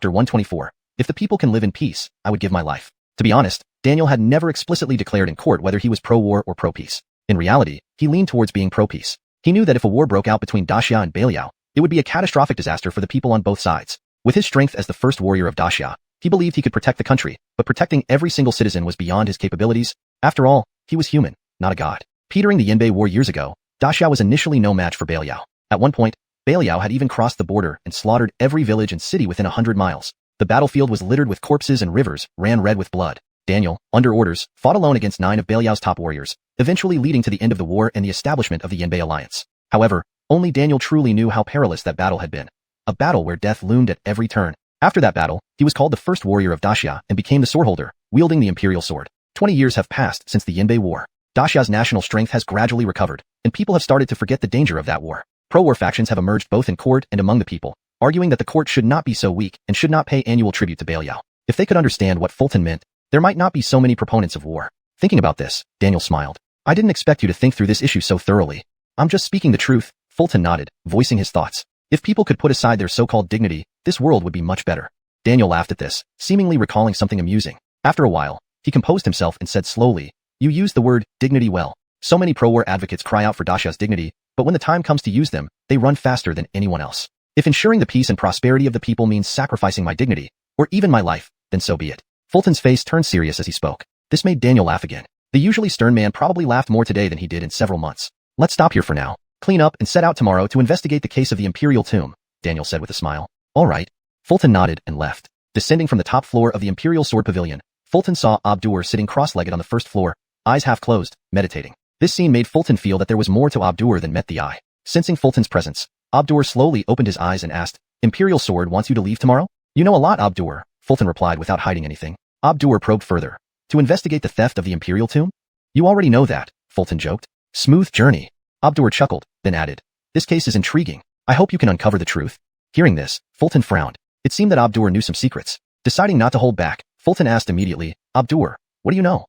124. If the people can live in peace, I would give my life. To be honest, Daniel had never explicitly declared in court whether he was pro-war or pro-peace. In reality, he leaned towards being pro-peace. He knew that if a war broke out between Daxia and Belial, it would be a catastrophic disaster for the people on both sides. With his strength as the first warrior of Daxia, he believed he could protect the country, but protecting every single citizen was beyond his capabilities. After all, he was human, not a god. Petering the Yinbei War years ago, Daxia was initially no match for Belial. At one point, Belial had even crossed the border and slaughtered every village and city within 100 miles. The battlefield was littered with corpses and rivers ran red with blood. Daniel, under orders, fought alone against 9 of Belial's top warriors, eventually leading to the end of the war and the establishment of the Yanbei alliance. However, only Daniel truly knew how perilous that battle had been. A battle where death loomed at every turn. After that battle, he was called the first warrior of Daxia and became the swordholder, wielding the imperial sword. 20 years have passed since the Yanbei War. Daxia's national strength has gradually recovered, and people have started to forget the danger of that war. Pro-war factions have emerged both in court and among the people, arguing that the court should not be so weak and should not pay annual tribute to Belial. If they could understand what Fulton meant, there might not be so many proponents of war. Thinking about this, Daniel smiled. I didn't expect you to think through this issue so thoroughly. I'm just speaking the truth. Fulton nodded, voicing his thoughts. If people could put aside their so-called dignity, this world would be much better. Daniel laughed at this, seemingly recalling something amusing. After a while, he composed himself and said slowly, you used the word dignity well. So many pro-war advocates cry out for Daxia's dignity, but when the time comes to use them, they run faster than anyone else. If ensuring the peace and prosperity of the people means sacrificing my dignity, or even my life, then so be it. Fulton's face turned serious as he spoke. This made Daniel laugh again. The usually stern man probably laughed more today than he did in several months. Let's stop here for now. Clean up and set out tomorrow to investigate the case of the Imperial Tomb, Daniel said with a smile. All right. Fulton nodded and left. Descending from the top floor of the Imperial Sword Pavilion, Fulton saw Abdur sitting cross-legged on the first floor, eyes half closed, meditating. This scene made Fulton feel that there was more to Abdur than met the eye. Sensing Fulton's presence, Abdur slowly opened his eyes and asked, Imperial Sword wants you to leave tomorrow? You know a lot, Abdur, Fulton replied without hiding anything. Abdur probed further. To investigate the theft of the Imperial Tomb? You already know that, Fulton joked. Smooth journey. Abdur chuckled, then added, this case is intriguing. I hope you can uncover the truth. Hearing this, Fulton frowned. It seemed that Abdur knew some secrets. Deciding not to hold back, Fulton asked immediately, Abdur, what do you know?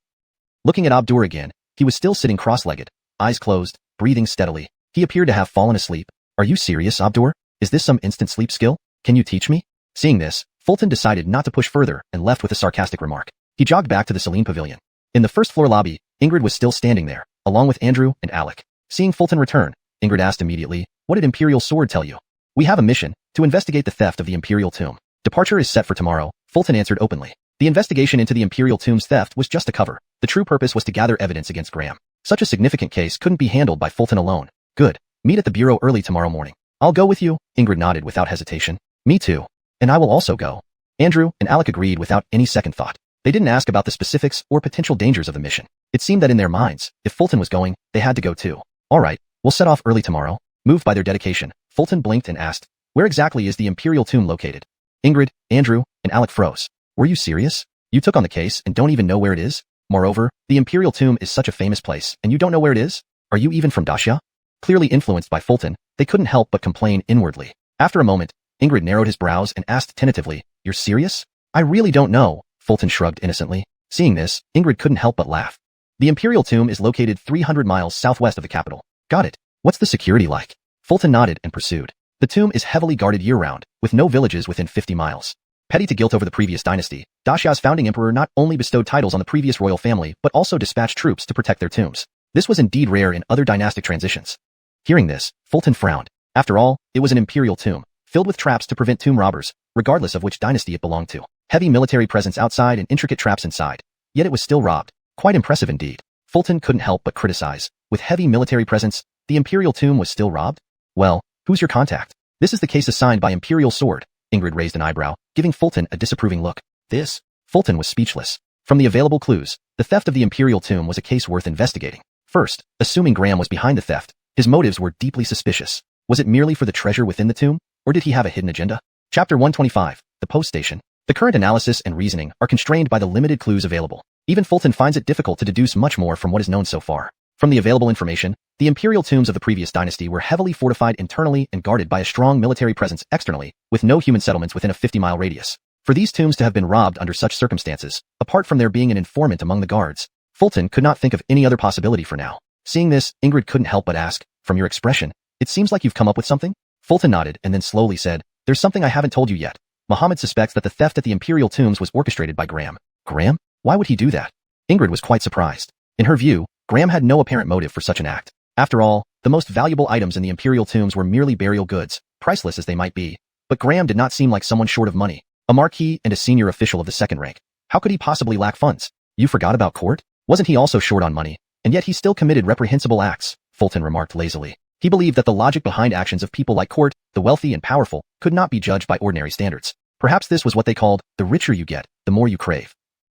Looking at Abdur again, he was still sitting cross-legged, eyes closed, breathing steadily. He appeared to have fallen asleep. Are you serious, Abdur? Is this some instant sleep skill? Can you teach me? Seeing this, Fulton decided not to push further and left with a sarcastic remark. He jogged back to the Celine Pavilion. In the first floor lobby, Ingrid was still standing there, along with Andrew and Alec. Seeing Fulton return, Ingrid asked immediately, what did Imperial Sword tell you? We have a mission, to investigate the theft of the Imperial Tomb. Departure is set for tomorrow, Fulton answered openly. The investigation into the Imperial Tomb's theft was just a cover. The true purpose was to gather evidence against Graham. Such a significant case couldn't be handled by Fulton alone. Good. Meet at the bureau early tomorrow morning. I'll go with you, Ingrid nodded without hesitation. Me too. And I will also go. Andrew and Alec agreed without any second thought. They didn't ask about the specifics or potential dangers of the mission. It seemed that in their minds, if Fulton was going, they had to go too. All right, we'll set off early tomorrow. Moved by their dedication, Fulton blinked and asked, where exactly is the Imperial Tomb located? Ingrid, Andrew, and Alec froze. Were you serious? You took on the case and don't even know where it is? Moreover, the Imperial Tomb is such a famous place, and you don't know where it is? Are you even from Daxia? Clearly influenced by Fulton, they couldn't help but complain inwardly. After a moment, Ingrid narrowed his brows and asked tentatively, you're serious? I really don't know, Fulton shrugged innocently. Seeing this, Ingrid couldn't help but laugh. The Imperial Tomb is located 300 miles southwest of the capital. Got it. What's the security like? Fulton nodded and pursued. The tomb is heavily guarded year-round, with no villages within 50 miles. Petty to guilt over the previous dynasty, Daxia's founding emperor not only bestowed titles on the previous royal family but also dispatched troops to protect their tombs. This was indeed rare in other dynastic transitions. Hearing this, Fulton frowned. After all, it was an imperial tomb, filled with traps to prevent tomb robbers, regardless of which dynasty it belonged to. Heavy military presence outside and intricate traps inside. Yet it was still robbed. Quite impressive indeed. Fulton couldn't help but criticize. With heavy military presence, the imperial tomb was still robbed? Well, who's your contact? This is the case assigned by Imperial Sword. Ingrid raised an eyebrow, giving Fulton a disapproving look. This? Fulton was speechless. From the available clues, the theft of the Imperial Tomb was a case worth investigating. First, assuming Graham was behind the theft, his motives were deeply suspicious. Was it merely for the treasure within the tomb, or did he have a hidden agenda? Chapter 125, The Post Station. The current analysis and reasoning are constrained by the limited clues available. Even Fulton finds it difficult to deduce much more from what is known so far. From the available information, the imperial tombs of the previous dynasty were heavily fortified internally and guarded by a strong military presence externally, with no human settlements within a 50-mile radius. For these tombs to have been robbed under such circumstances, apart from there being an informant among the guards, Fulton could not think of any other possibility for now. Seeing this, Ingrid couldn't help but ask, from your expression, it seems like you've come up with something? Fulton nodded and then slowly said, there's something I haven't told you yet. Muhammad suspects that the theft at the imperial tombs was orchestrated by Graham. Graham? Why would he do that? Ingrid was quite surprised. In her view, Graham had no apparent motive for such an act. After all, the most valuable items in the imperial tombs were merely burial goods, priceless as they might be. But Graham did not seem like someone short of money. A marquis and a senior official of the second rank. How could he possibly lack funds? You forgot about Court? Wasn't he also short on money? And yet he still committed reprehensible acts, Fulton remarked lazily. He believed that the logic behind actions of people like Court, the wealthy and powerful, could not be judged by ordinary standards. Perhaps this was what they called, the richer you get, the more you crave.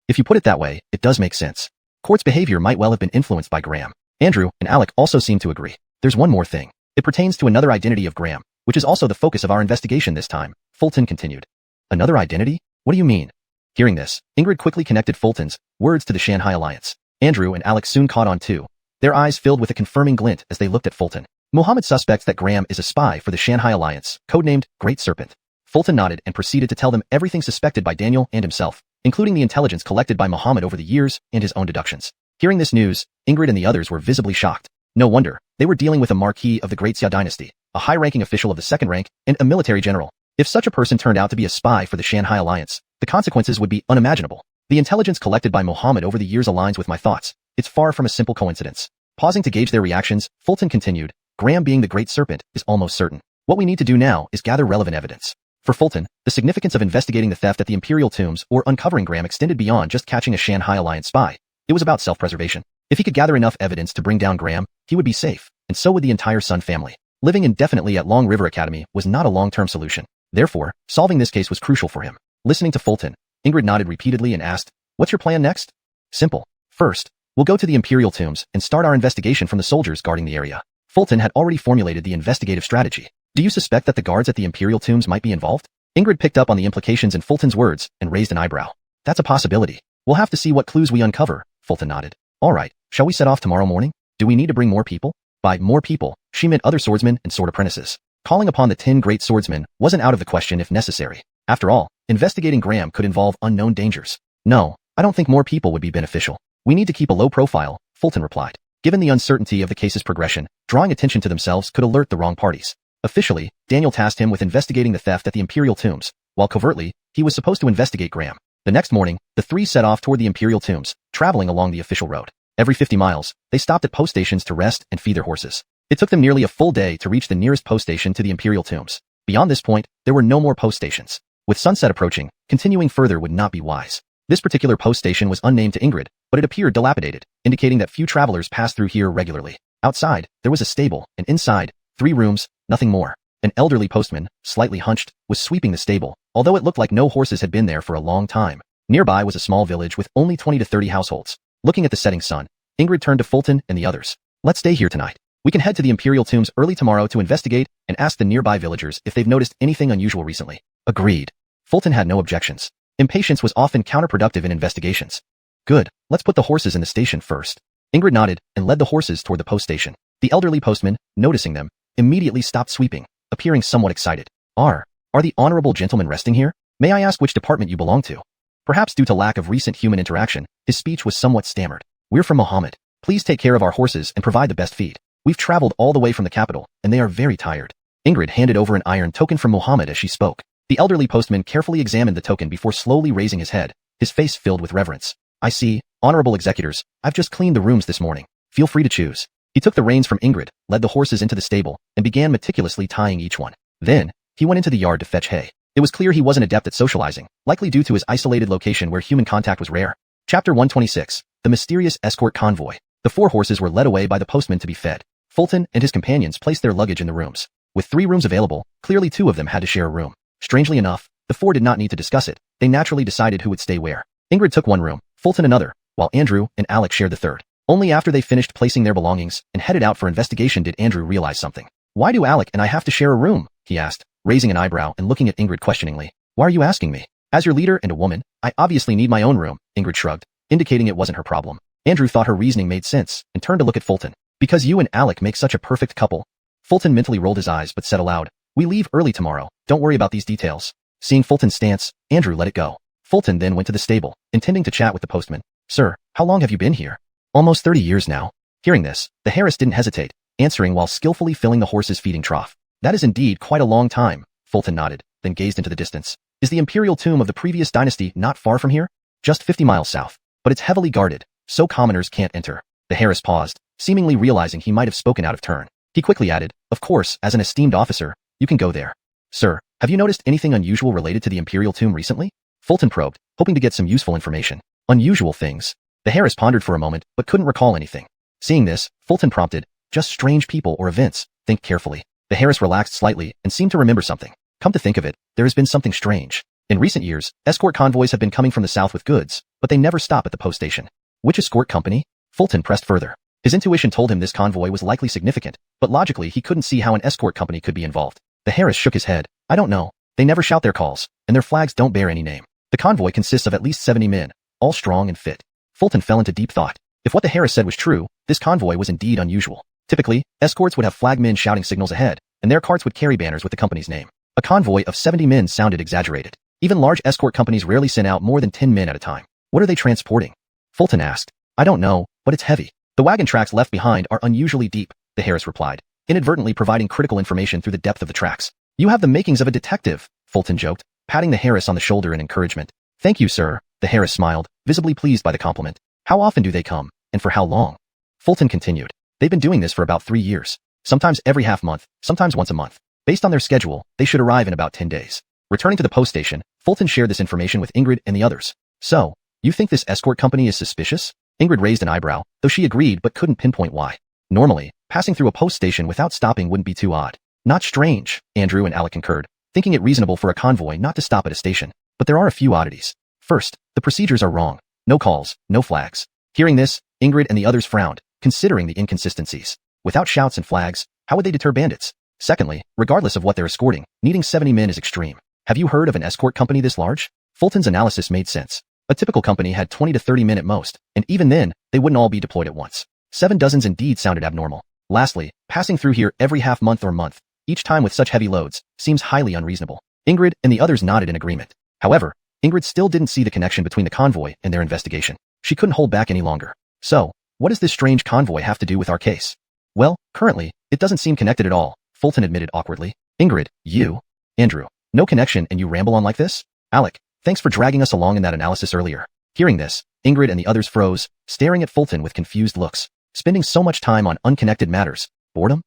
If you put it that way, it does make sense. Court's behavior might well have been influenced by Graham. Andrew and Alec also seem to agree. There's one more thing. It pertains to another identity of Graham, which is also the focus of our investigation this time, Fulton continued. Another identity? What do you mean? Hearing this, Ingrid quickly connected Fulton's words to the Shanghai Alliance. Andrew and Alec soon caught on too. Their eyes filled with a confirming glint as they looked at Fulton. Mohammed suspects that Graham is a spy for the Shanghai Alliance, codenamed Great Serpent. Fulton nodded and proceeded to tell them everything suspected by Daniel and himself, including the intelligence collected by Mohammed over the years and his own deductions. Hearing this news, Ingrid and the others were visibly shocked. No wonder, they were dealing with a marquis of the Great Xia dynasty, a high-ranking official of the second rank, and a military general. If such a person turned out to be a spy for the Shanghai Alliance, the consequences would be unimaginable. The intelligence collected by Mohammed over the years aligns with my thoughts. It's far from a simple coincidence. Pausing to gauge their reactions, Fulton continued, Graham being the Great Serpent is almost certain. What we need to do now is gather relevant evidence. For Fulton, the significance of investigating the theft at the Imperial tombs or uncovering Graham extended beyond just catching a Shanghai Alliance spy. It was about self-preservation. If he could gather enough evidence to bring down Graham, he would be safe, and so would the entire Sun family. Living indefinitely at Long River Academy was not a long-term solution. Therefore, solving this case was crucial for him. Listening to Fulton, Ingrid nodded repeatedly and asked, What's your plan next? Simple. First, we'll go to the Imperial tombs and start our investigation from the soldiers guarding the area. Fulton had already formulated the investigative strategy. Do you suspect that the guards at the Imperial tombs might be involved? Ingrid picked up on the implications in Fulton's words and raised an eyebrow. That's a possibility. We'll have to see what clues we uncover, Fulton nodded. All right, shall we set off tomorrow morning? Do we need to bring more people? By more people, she meant other swordsmen and sword apprentices. Calling upon the 10 great swordsmen wasn't out of the question if necessary. After all, investigating Graham could involve unknown dangers. No, I don't think more people would be beneficial. We need to keep a low profile, Fulton replied. Given the uncertainty of the case's progression, drawing attention to themselves could alert the wrong parties. Officially, Daniel tasked him with investigating the theft at the Imperial tombs, while covertly, he was supposed to investigate Graham. The next morning, the three set off toward the Imperial tombs, traveling along the official road. Every 50 miles, they stopped at post stations to rest and feed their horses. It took them nearly a full day to reach the nearest post station to the Imperial tombs. Beyond this point, there were no more post stations. With sunset approaching, continuing further would not be wise. This particular post station was unnamed to Ingrid, but it appeared dilapidated, indicating that few travelers passed through here regularly. Outside, there was a stable, and inside, 3 rooms, nothing more. An elderly postman, slightly hunched, was sweeping the stable, although it looked like no horses had been there for a long time. Nearby was a small village with only 20 to 30 households. Looking at the setting sun, Ingrid turned to Fulton and the others. Let's stay here tonight. We can head to the Imperial tombs early tomorrow to investigate and ask the nearby villagers if they've noticed anything unusual recently. Agreed. Fulton had no objections. Impatience was often counterproductive in investigations. Good, let's put the horses in the station first. Ingrid nodded and led the horses toward the post station. The elderly postman, noticing them, immediately stopped sweeping, appearing somewhat excited. Are the honorable gentlemen resting here? May I ask which department you belong to? Perhaps due to lack of recent human interaction, his speech was somewhat stammered. We're from Mohammed. Please take care of our horses and provide the best feed. We've traveled all the way from the capital, and they are very tired. Ingrid handed over an iron token from Mohammed as she spoke. The elderly postman carefully examined the token before slowly raising his head, his face filled with reverence. I see, honorable executors, I've just cleaned the rooms this morning. Feel free to choose. He took the reins from Ingrid, led the horses into the stable, and began meticulously tying each one. Then, he went into the yard to fetch hay. It was clear he wasn't adept at socializing, likely due to his isolated location where human contact was rare. Chapter 126, The Mysterious Escort Convoy. The 4 horses were led away by the postman to be fed. Fulton and his companions placed their luggage in the rooms. With 3 rooms available, clearly 2 of them had to share a room. Strangely enough, the 4 did not need to discuss it. They naturally decided who would stay where. Ingrid took one room, Fulton another, while Andrew and Alec shared the third. Only after they finished placing their belongings and headed out for investigation did Andrew realize something. Why do Alec and I have to share a room? He asked, raising an eyebrow and looking at Ingrid questioningly. Why are you asking me? As your leader and a woman, I obviously need my own room, Ingrid shrugged, indicating it wasn't her problem. Andrew thought her reasoning made sense and turned to look at Fulton. Because you and Alec make such a perfect couple. Fulton mentally rolled his eyes but said aloud, we leave early tomorrow, don't worry about these details. Seeing Fulton's stance, Andrew let it go. Fulton then went to the stable, intending to chat with the postman. Sir, how long have you been here? Almost 30 years now. Hearing this, the Harris didn't hesitate, answering while skillfully filling the horse's feeding trough. That is indeed quite a long time, Fulton nodded, then gazed into the distance. Is the imperial tomb of the previous dynasty not far from here? Just 50 miles south, but it's heavily guarded, so commoners can't enter. The Harris paused, seemingly realizing he might have spoken out of turn. He quickly added, of course, as an esteemed officer, you can go there. Sir, have you noticed anything unusual related to the imperial tomb recently? Fulton probed, hoping to get some useful information. Unusual things. The Harris pondered for a moment, but couldn't recall anything. Seeing this, Fulton prompted, just strange people or events, think carefully. The Harris relaxed slightly and seemed to remember something. Come to think of it, there has been something strange. In recent years, escort convoys have been coming from the south with goods, but they never stop at the post station. Which escort company? Fulton pressed further. His intuition told him this convoy was likely significant, but logically he couldn't see how an escort company could be involved. The Harris shook his head. I don't know. They never shout their calls, and their flags don't bear any name. The convoy consists of at least 70 men, all strong and fit. Fulton fell into deep thought. If what the Harris said was true, this convoy was indeed unusual. Typically, escorts would have flagmen shouting signals ahead, and their carts would carry banners with the company's name. A convoy of 70 men sounded exaggerated. Even large escort companies rarely send out more than 10 men at a time. What are they transporting? Fulton asked. I don't know, but it's heavy. The wagon tracks left behind are unusually deep, the Harris replied, inadvertently providing critical information through the depth of the tracks. You have the makings of a detective, Fulton joked, patting the Harris on the shoulder in encouragement. Thank you, sir, the Harris smiled, visibly pleased by the compliment. How often do they come, and for how long? Fulton continued. They've been doing this for about 3 years. Sometimes every half month, sometimes once a month. Based on their schedule, they should arrive in about 10 days. Returning to the post station, Fulton shared this information with Ingrid and the others. So, you think this escort company is suspicious? Ingrid raised an eyebrow, though she agreed but couldn't pinpoint why. Normally, passing through a post station without stopping wouldn't be too odd. Not strange, Andrew and Alec concurred, thinking it reasonable for a convoy not to stop at a station. But there are a few oddities. First, the procedures are wrong. No calls, no flags. Hearing this, Ingrid and the others frowned, considering the inconsistencies. Without shouts and flags, how would they deter bandits? Secondly, regardless of what they're escorting, needing 70 men is extreme. Have you heard of an escort company this large? Fulton's analysis made sense. A typical company had 20 to 30 men at most, and even then, they wouldn't all be deployed at once. 7 dozens indeed sounded abnormal. Lastly, passing through here every half month or month, each time with such heavy loads, seems highly unreasonable. Ingrid and the others nodded in agreement. However, Ingrid still didn't see the connection between the convoy and their investigation. She couldn't hold back any longer. So, what does this strange convoy have to do with our case? Well, currently, it doesn't seem connected at all, Fulton admitted awkwardly. Ingrid, you? Andrew, no connection and you ramble on like this? Alec, thanks for dragging us along in that analysis earlier. Hearing this, Ingrid and the others froze, staring at Fulton with confused looks. Spending so much time on unconnected matters. Boredom?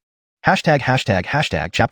Chapter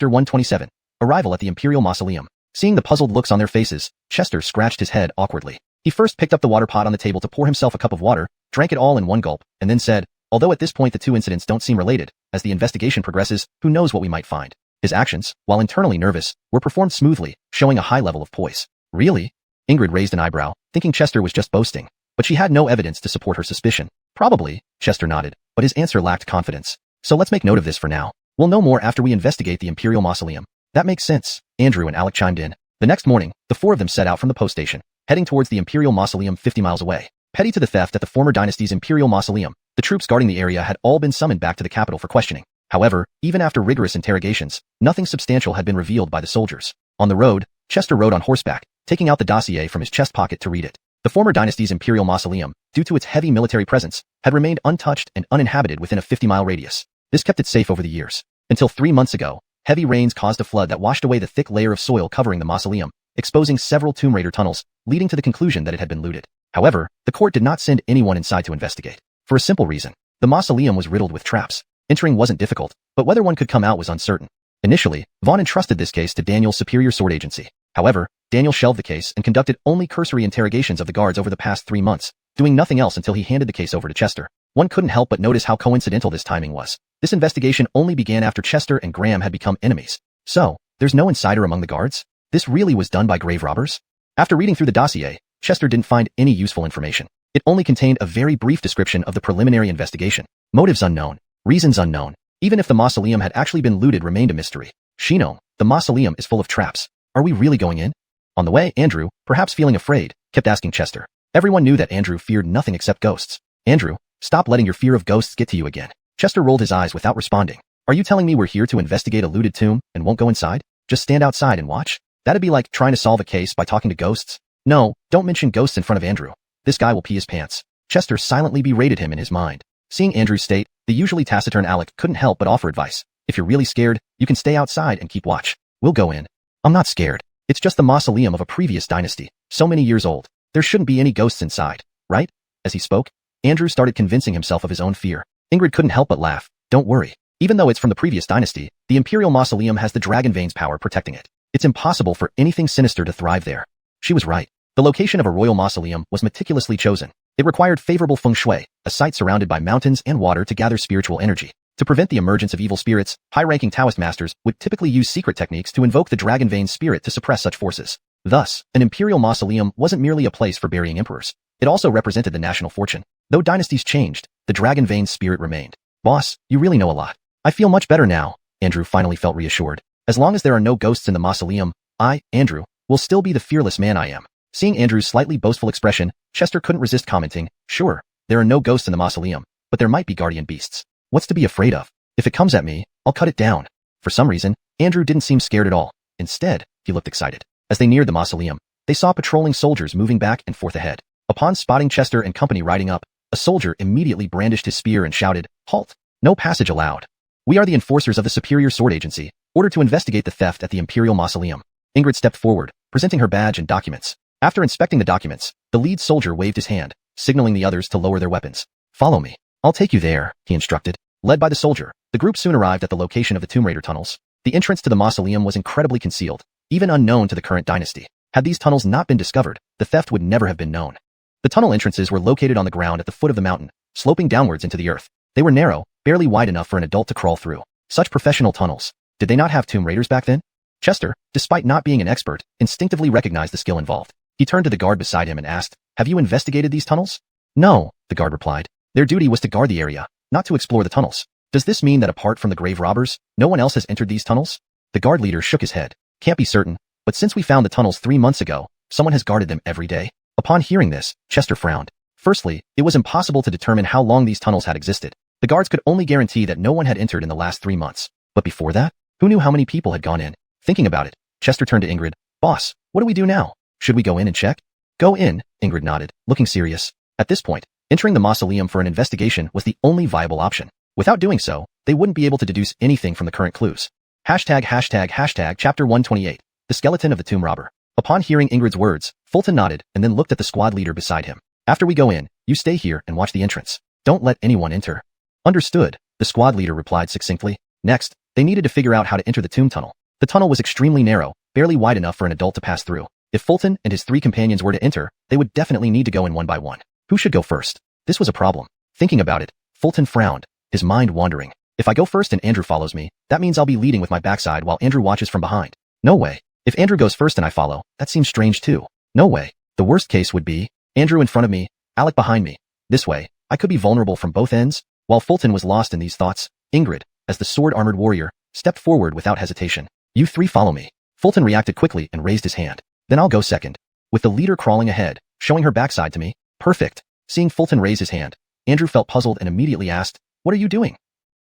127. Arrival at the Imperial Mausoleum. Seeing the puzzled looks on their faces, Chester scratched his head awkwardly. He first picked up the water pot on the table to pour himself a cup of water, drank it all in one gulp, and then said, although at this point the two incidents don't seem related, as the investigation progresses, who knows what we might find. His actions, while internally nervous, were performed smoothly, showing a high level of poise. Really? Ingrid raised an eyebrow, thinking Chester was just boasting. But she had no evidence to support her suspicion. Probably, Chester nodded, but his answer lacked confidence. So let's make note of this for now. We'll know more after we investigate the Imperial Mausoleum. That makes sense, Andrew and Alec chimed in. The next morning, the four of them set out from the post station, heading towards the Imperial Mausoleum 50 miles away. Petty to the theft at the former dynasty's Imperial Mausoleum, the troops guarding the area had all been summoned back to the capital for questioning. However, even after rigorous interrogations, nothing substantial had been revealed by the soldiers. On the road, Chester rode on horseback, taking out the dossier from his chest pocket to read it. The former dynasty's Imperial Mausoleum, due to its heavy military presence, had remained untouched and uninhabited within a 50-mile radius. This kept it safe over the years. Until 3 months ago, heavy rains caused a flood that washed away the thick layer of soil covering the mausoleum, exposing several Tomb Raider tunnels, leading to the conclusion that it had been looted. However, the court did not send anyone inside to investigate. For a simple reason. The mausoleum was riddled with traps. Entering wasn't difficult, but whether one could come out was uncertain. Initially, Vaughn entrusted this case to Daniel's superior sword agency. However, Daniel shelved the case and conducted only cursory interrogations of the guards over the past 3 months, doing nothing else until he handed the case over to Chester. One couldn't help but notice how coincidental this timing was. This investigation only began after Chester and Graham had become enemies. So, there's no insider among the guards? This really was done by grave robbers? After reading through the dossier, Chester didn't find any useful information. It only contained a very brief description of the preliminary investigation. Motives unknown. Reasons unknown. Even if the mausoleum had actually been looted remained a mystery. Shino, the mausoleum is full of traps. Are we really going in? On the way, Andrew, perhaps feeling afraid, kept asking Chester. Everyone knew that Andrew feared nothing except ghosts. Andrew, stop letting your fear of ghosts get to you again. Chester rolled his eyes without responding. Are you telling me we're here to investigate a looted tomb and won't go inside? Just stand outside and watch? That'd be like trying to solve a case by talking to ghosts. No, don't mention ghosts in front of Andrew. This guy will pee his pants. Chester silently berated him in his mind. Seeing Andrew's state, the usually taciturn Alec couldn't help but offer advice. If you're really scared, you can stay outside and keep watch. We'll go in. I'm not scared. It's just the mausoleum of a previous dynasty, so many years old. There shouldn't be any ghosts inside, right? As he spoke, Andrew started convincing himself of his own fear. Ingrid couldn't help but laugh. Don't worry. Even though it's from the previous dynasty, the Imperial Mausoleum has the Dragon Vein's power protecting it. It's impossible for anything sinister to thrive there. She was right. The location of a royal mausoleum was meticulously chosen. It required favorable feng shui, a site surrounded by mountains and water to gather spiritual energy. To prevent the emergence of evil spirits, high-ranking Taoist masters would typically use secret techniques to invoke the Dragon Vein's spirit to suppress such forces. Thus, an imperial mausoleum wasn't merely a place for burying emperors. It also represented the national fortune. Though dynasties changed, the dragon vein spirit remained. Boss, you really know a lot. I feel much better now, Andrew finally felt reassured. As long as there are no ghosts in the mausoleum, I, Andrew, will still be the fearless man I am. Seeing Andrew's slightly boastful expression, Chester couldn't resist commenting, sure, there are no ghosts in the mausoleum, but there might be guardian beasts. What's to be afraid of? If it comes at me, I'll cut it down. For some reason, Andrew didn't seem scared at all. Instead, he looked excited. As they neared the mausoleum, they saw patrolling soldiers moving back and forth ahead. Upon spotting Chester and company riding up, a soldier immediately brandished his spear and shouted, "Halt! No passage allowed. We are the enforcers of the Superior Sword Agency, ordered to investigate the theft at the Imperial Mausoleum." Ingrid stepped forward, presenting her badge and documents. After inspecting the documents, the lead soldier waved his hand, signaling the others to lower their weapons. "Follow me. I'll take you there," he instructed. Led by the soldier, the group soon arrived at the location of the Tomb Raider tunnels. The entrance to the mausoleum was incredibly concealed, even unknown to the current dynasty. Had these tunnels not been discovered, the theft would never have been known. The tunnel entrances were located on the ground at the foot of the mountain, sloping downwards into the earth. They were narrow, barely wide enough for an adult to crawl through. Such professional tunnels. Did they not have Tomb Raiders back then? Chester, despite not being an expert, instinctively recognized the skill involved. He turned to the guard beside him and asked, "Have you investigated these tunnels?" "No," the guard replied. "Their duty was to guard the area, not to explore the tunnels." "Does this mean that apart from the grave robbers, no one else has entered these tunnels?" The guard leader shook his head. "Can't be certain, but since we found the tunnels 3 months ago, someone has guarded them every day." Upon hearing this, Chester frowned. Firstly, it was impossible to determine how long these tunnels had existed. The guards could only guarantee that no one had entered in the last 3 months. But before that, who knew how many people had gone in? Thinking about it, Chester turned to Ingrid. "Boss, what do we do now? Should we go in and check?" "Go in," Ingrid nodded, looking serious. At this point, entering the mausoleum for an investigation was the only viable option. Without doing so, they wouldn't be able to deduce anything from the current clues. Chapter 128. The Skeleton of the Tomb Robber. Upon hearing Ingrid's words, Fulton nodded and then looked at the squad leader beside him. "After we go in, you stay here and watch the entrance. Don't let anyone enter." "Understood," the squad leader replied succinctly. Next, they needed to figure out how to enter the tomb tunnel. The tunnel was extremely narrow, barely wide enough for an adult to pass through. If Fulton and his 3 companions were to enter, they would definitely need to go in one by one. Who should go first? This was a problem. Thinking about it, Fulton frowned, his mind wandering. If I go first and Andrew follows me, that means I'll be leading with my backside while Andrew watches from behind. No way. If Andrew goes first and I follow, that seems strange too. No way. The worst case would be Andrew in front of me, Alec behind me. This way, I could be vulnerable from both ends. While Fulton was lost in these thoughts, Ingrid, as the sword-armored warrior, stepped forward without hesitation. "You 3 follow me." Fulton reacted quickly and raised his hand. "Then I'll go second." With the leader crawling ahead, showing her backside to me. "Perfect." Seeing Fulton raise his hand, Andrew felt puzzled and immediately asked, "What are you doing?"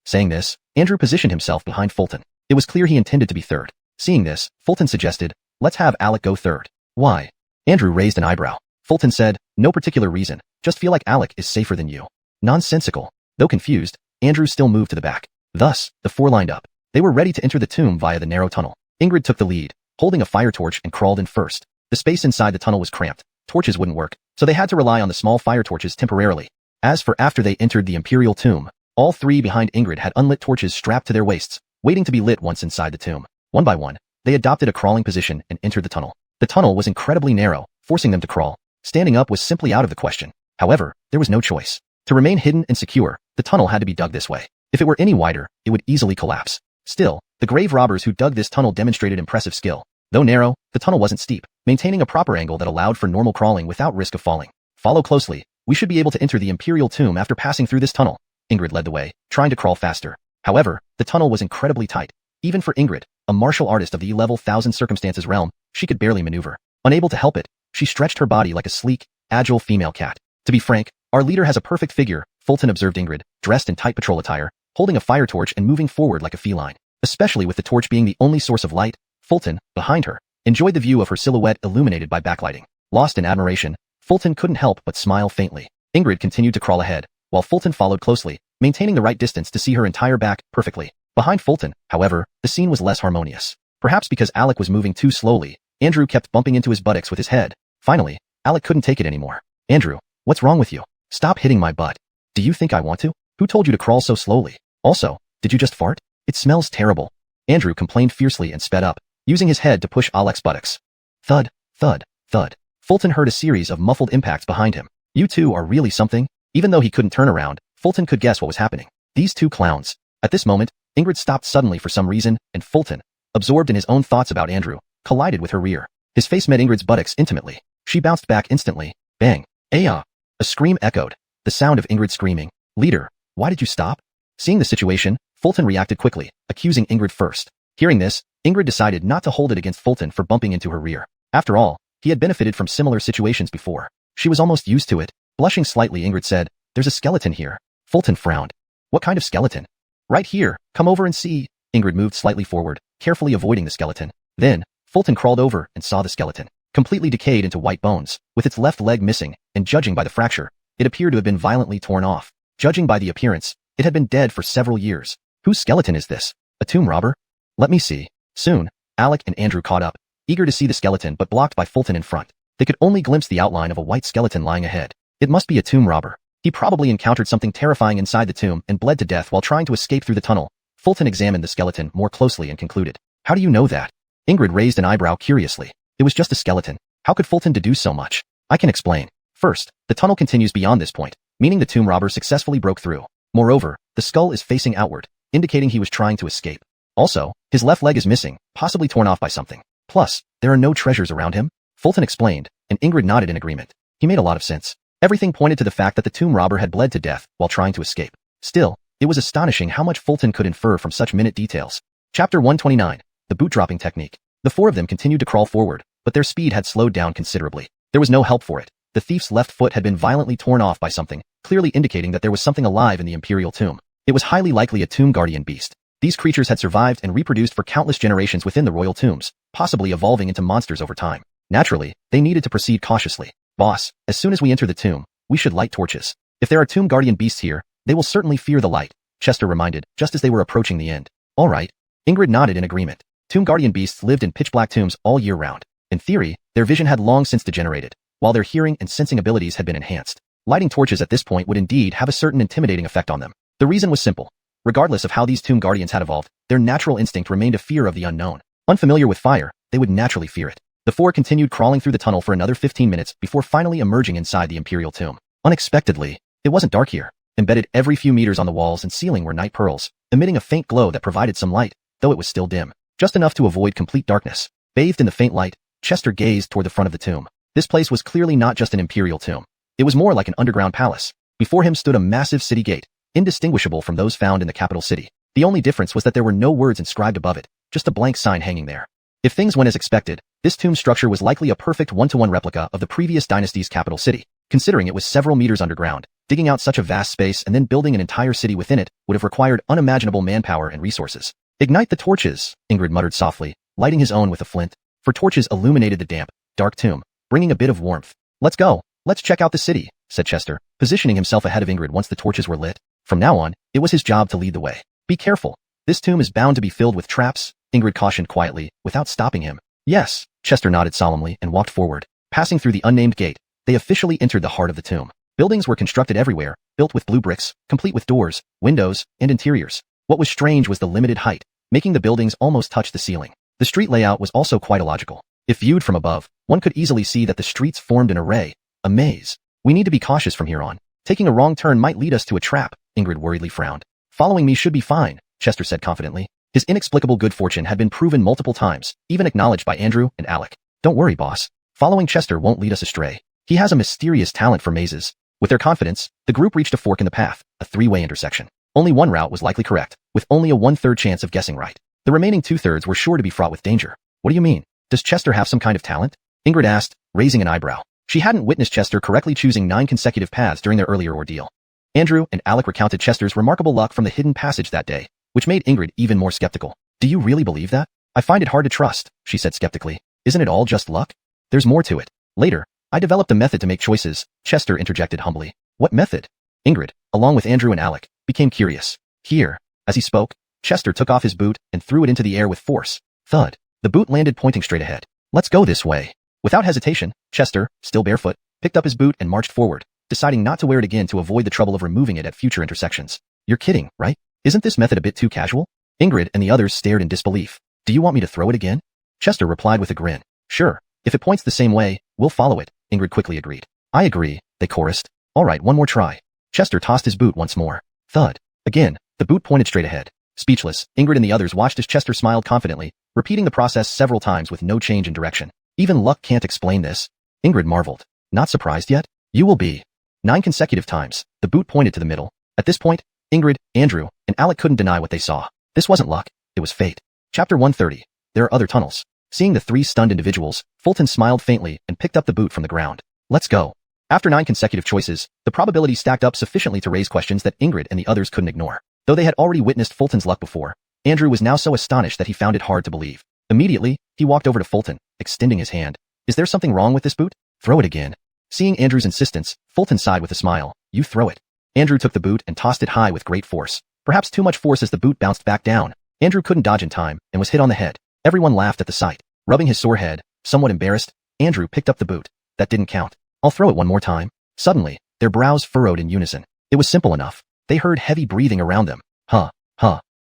Saying this, Andrew positioned himself behind Fulton. It was clear he intended to be third. Seeing this, Fulton suggested, "Let's have Alec go third." "Why?" Andrew raised an eyebrow. Fulton said, "No particular reason, just feel like Alec is safer than you." Nonsensical. Though confused, Andrew still moved to the back. Thus, the 4 lined up. They were ready to enter the tomb via the narrow tunnel. Ingrid took the lead, holding a fire torch and crawled in first. The space inside the tunnel was cramped. Torches wouldn't work, so they had to rely on the small fire torches temporarily. As for after they entered the Imperial tomb, all 3 behind Ingrid had unlit torches strapped to their waists, waiting to be lit once inside the tomb. One by one, they adopted a crawling position and entered the tunnel. The tunnel was incredibly narrow, forcing them to crawl. Standing up was simply out of the question. However, there was no choice. To remain hidden and secure, the tunnel had to be dug this way. If it were any wider, it would easily collapse. Still, the grave robbers who dug this tunnel demonstrated impressive skill. Though narrow, the tunnel wasn't steep, maintaining a proper angle that allowed for normal crawling without risk of falling. "Follow closely. We should be able to enter the Imperial tomb after passing through this tunnel." Ingrid led the way, trying to crawl faster. However, the tunnel was incredibly tight. Even for Ingrid, a martial artist of the level 1000 circumstances realm, she could barely maneuver. Unable to help it, she stretched her body like a sleek, agile female cat. "To be frank, our leader has a perfect figure," Fulton observed Ingrid, dressed in tight patrol attire, holding a fire torch and moving forward like a feline. Especially with the torch being the only source of light, Fulton, behind her, enjoyed the view of her silhouette illuminated by backlighting. Lost in admiration, Fulton couldn't help but smile faintly. Ingrid continued to crawl ahead, while Fulton followed closely, maintaining the right distance to see her entire back perfectly. Behind Fulton, however, the scene was less harmonious. Perhaps because Alec was moving too slowly, Andrew kept bumping into his buttocks with his head. Finally, Alec couldn't take it anymore. "Andrew, what's wrong with you? Stop hitting my butt. Do you think I want to? Who told you to crawl so slowly? Also, did you just fart? It smells terrible." Andrew complained fiercely and sped up, using his head to push Alec's buttocks. Thud, thud, thud. Fulton heard a series of muffled impacts behind him. "You two are really something?" Even though he couldn't turn around, Fulton could guess what was happening. These 2 clowns. At this moment, Ingrid stopped suddenly for some reason, and Fulton, absorbed in his own thoughts about Andrew, collided with her rear. His face met Ingrid's buttocks intimately. She bounced back instantly. Bang. Aya! A scream echoed. The sound of Ingrid screaming. Leader, why did you stop? Seeing the situation, Fulton reacted quickly, accusing Ingrid first. Hearing this, Ingrid decided not to hold it against Fulton for bumping into her rear. After all, he had benefited from similar situations before. She was almost used to it. Blushing slightly, Ingrid said, "There's a skeleton here." Fulton frowned. "What kind of skeleton?" "Right here, come over and see." Ingrid moved slightly forward, carefully avoiding the skeleton. Then, Fulton crawled over and saw the skeleton, completely decayed into white bones, with its left leg missing, and judging by the fracture, it appeared to have been violently torn off. Judging by the appearance, it had been dead for several years. Whose skeleton is this? A tomb robber? Let me see. Soon, Alec and Andrew caught up, eager to see the skeleton but blocked by Fulton in front. They could only glimpse the outline of a white skeleton lying ahead. It must be a tomb robber. He probably encountered something terrifying inside the tomb and bled to death while trying to escape through the tunnel. Fulton examined the skeleton more closely and concluded. "How do you know that?" Ingrid raised an eyebrow curiously. "It was just a skeleton. How could Fulton deduce so much?" "I can explain. First, the tunnel continues beyond this point, meaning the tomb robber successfully broke through. Moreover, the skull is facing outward, indicating he was trying to escape. Also, his left leg is missing, possibly torn off by something. Plus, there are no treasures around him," Fulton explained, and Ingrid nodded in agreement. He made a lot of sense. Everything pointed to the fact that the tomb robber had bled to death while trying to escape. Still, it was astonishing how much Fulton could infer from such minute details. Chapter 129. The boot dropping technique. The four of them continued to crawl forward, but their speed had slowed down considerably. There was no help for it. The thief's left foot had been violently torn off by something, clearly indicating that there was something alive in the Imperial tomb. It was highly likely a tomb guardian beast. These creatures had survived and reproduced for countless generations within the royal tombs, possibly evolving into monsters over time. Naturally, they needed to proceed cautiously. "Boss, as soon as we enter the tomb, we should light torches. If there are tomb guardian beasts here, they will certainly fear the light," Chester reminded, just as they were approaching the end. "All right." Ingrid nodded in agreement. Tomb guardian beasts lived in pitch-black tombs all year round. In theory, their vision had long since degenerated, while their hearing and sensing abilities had been enhanced. Lighting torches at this point would indeed have a certain intimidating effect on them. The reason was simple. Regardless of how these tomb guardians had evolved, their natural instinct remained a fear of the unknown. Unfamiliar with fire, they would naturally fear it. The four continued crawling through the tunnel for another 15 minutes before finally emerging inside the Imperial tomb. Unexpectedly, it wasn't dark here. Embedded every few meters on the walls and ceiling were night pearls, emitting a faint glow that provided some light, though it was still dim. Just enough to avoid complete darkness. Bathed in the faint light, Chester gazed toward the front of the tomb. This place was clearly not just an Imperial tomb. It was more like an underground palace. Before him stood a massive city gate, indistinguishable from those found in the capital city. The only difference was that there were no words inscribed above it, just a blank sign hanging there. If things went as expected, this tomb structure was likely a perfect one-to-one replica of the previous dynasty's capital city. Considering it was several meters underground, digging out such a vast space and then building an entire city within it would have required unimaginable manpower and resources. "Ignite the torches," Ingrid muttered softly, lighting his own with a flint. For torches illuminated the damp, dark tomb, bringing a bit of warmth. "Let's go. Let's check out the city," said Chester, positioning himself ahead of Ingrid once the torches were lit. From now on, it was his job to lead the way. "Be careful. This tomb is bound to be filled with traps," Ingrid cautioned quietly, without stopping him. "Yes," Chester nodded solemnly and walked forward. Passing through the unnamed gate, they officially entered the heart of the tomb. Buildings were constructed everywhere, built with blue bricks, complete with doors, windows, and interiors. What was strange was the limited height, making the buildings almost touch the ceiling. The street layout was also quite illogical. If viewed from above, one could easily see that the streets formed an array, a maze. "We need to be cautious from here on. Taking a wrong turn might lead us to a trap," Ingrid worriedly frowned. "Following me should be fine," Chester said confidently. His inexplicable good fortune had been proven multiple times, even acknowledged by Andrew and Alec. "Don't worry, boss. Following Chester won't lead us astray. He has a mysterious talent for mazes." With their confidence, the group reached a fork in the path, a three-way intersection. Only one route was likely correct, with only a one-third chance of guessing right. The remaining two-thirds were sure to be fraught with danger. "What do you mean? Does Chester have some kind of talent?" Ingrid asked, raising an eyebrow. She hadn't witnessed Chester correctly choosing 9 consecutive paths during their earlier ordeal. Andrew and Alec recounted Chester's remarkable luck from the hidden passage that day, which made Ingrid even more skeptical. "Do you really believe that?" "I find it hard to trust," she said skeptically. "Isn't it all just luck? There's more to it." "Later, I developed a method to make choices," Chester interjected humbly. "What method?" Ingrid, along with Andrew and Alec, became curious. "Here." As he spoke, Chester took off his boot and threw it into the air with force. Thud. The boot landed pointing straight ahead. "Let's go this way." Without hesitation, Chester, still barefoot, picked up his boot and marched forward, deciding not to wear it again to avoid the trouble of removing it at future intersections. "You're kidding, right? Isn't this method a bit too casual?" Ingrid and the others stared in disbelief. "Do you want me to throw it again?" Chester replied with a grin. "Sure, if it points the same way, we'll follow it," Ingrid quickly agreed. "I agree," they chorused. "All right, one more try." Chester tossed his boot once more. Thud. Again, the boot pointed straight ahead. Speechless, Ingrid and the others watched as Chester smiled confidently, repeating the process several times with no change in direction. "Even luck can't explain this." Ingrid marveled. "Not surprised yet?" You will be. 9 consecutive times, the boot pointed to the middle. At this point, Ingrid, Andrew, and Alec couldn't deny what they saw. This wasn't luck, it was fate. Chapter 130. There are other tunnels. Seeing the 3 stunned individuals, Fulton smiled faintly and picked up the boot from the ground. Let's go. After 9 consecutive choices, the probability stacked up sufficiently to raise questions that Ingrid and the others couldn't ignore. Though they had already witnessed Fulton's luck before, Andrew was now so astonished that he found it hard to believe. Immediately, he walked over to Fulton, extending his hand. Is there something wrong with this boot? Throw it again. Seeing Andrew's insistence, Fulton sighed with a smile. You throw it. Andrew took the boot and tossed it high with great force. Perhaps too much force as the boot bounced back down. Andrew couldn't dodge in time and was hit on the head. Everyone laughed at the sight. Rubbing his sore head, somewhat embarrassed, Andrew picked up the boot. That didn't count. I'll throw it one more time. Suddenly, their brows furrowed in unison. It was simple enough. They heard heavy breathing around them. Huh.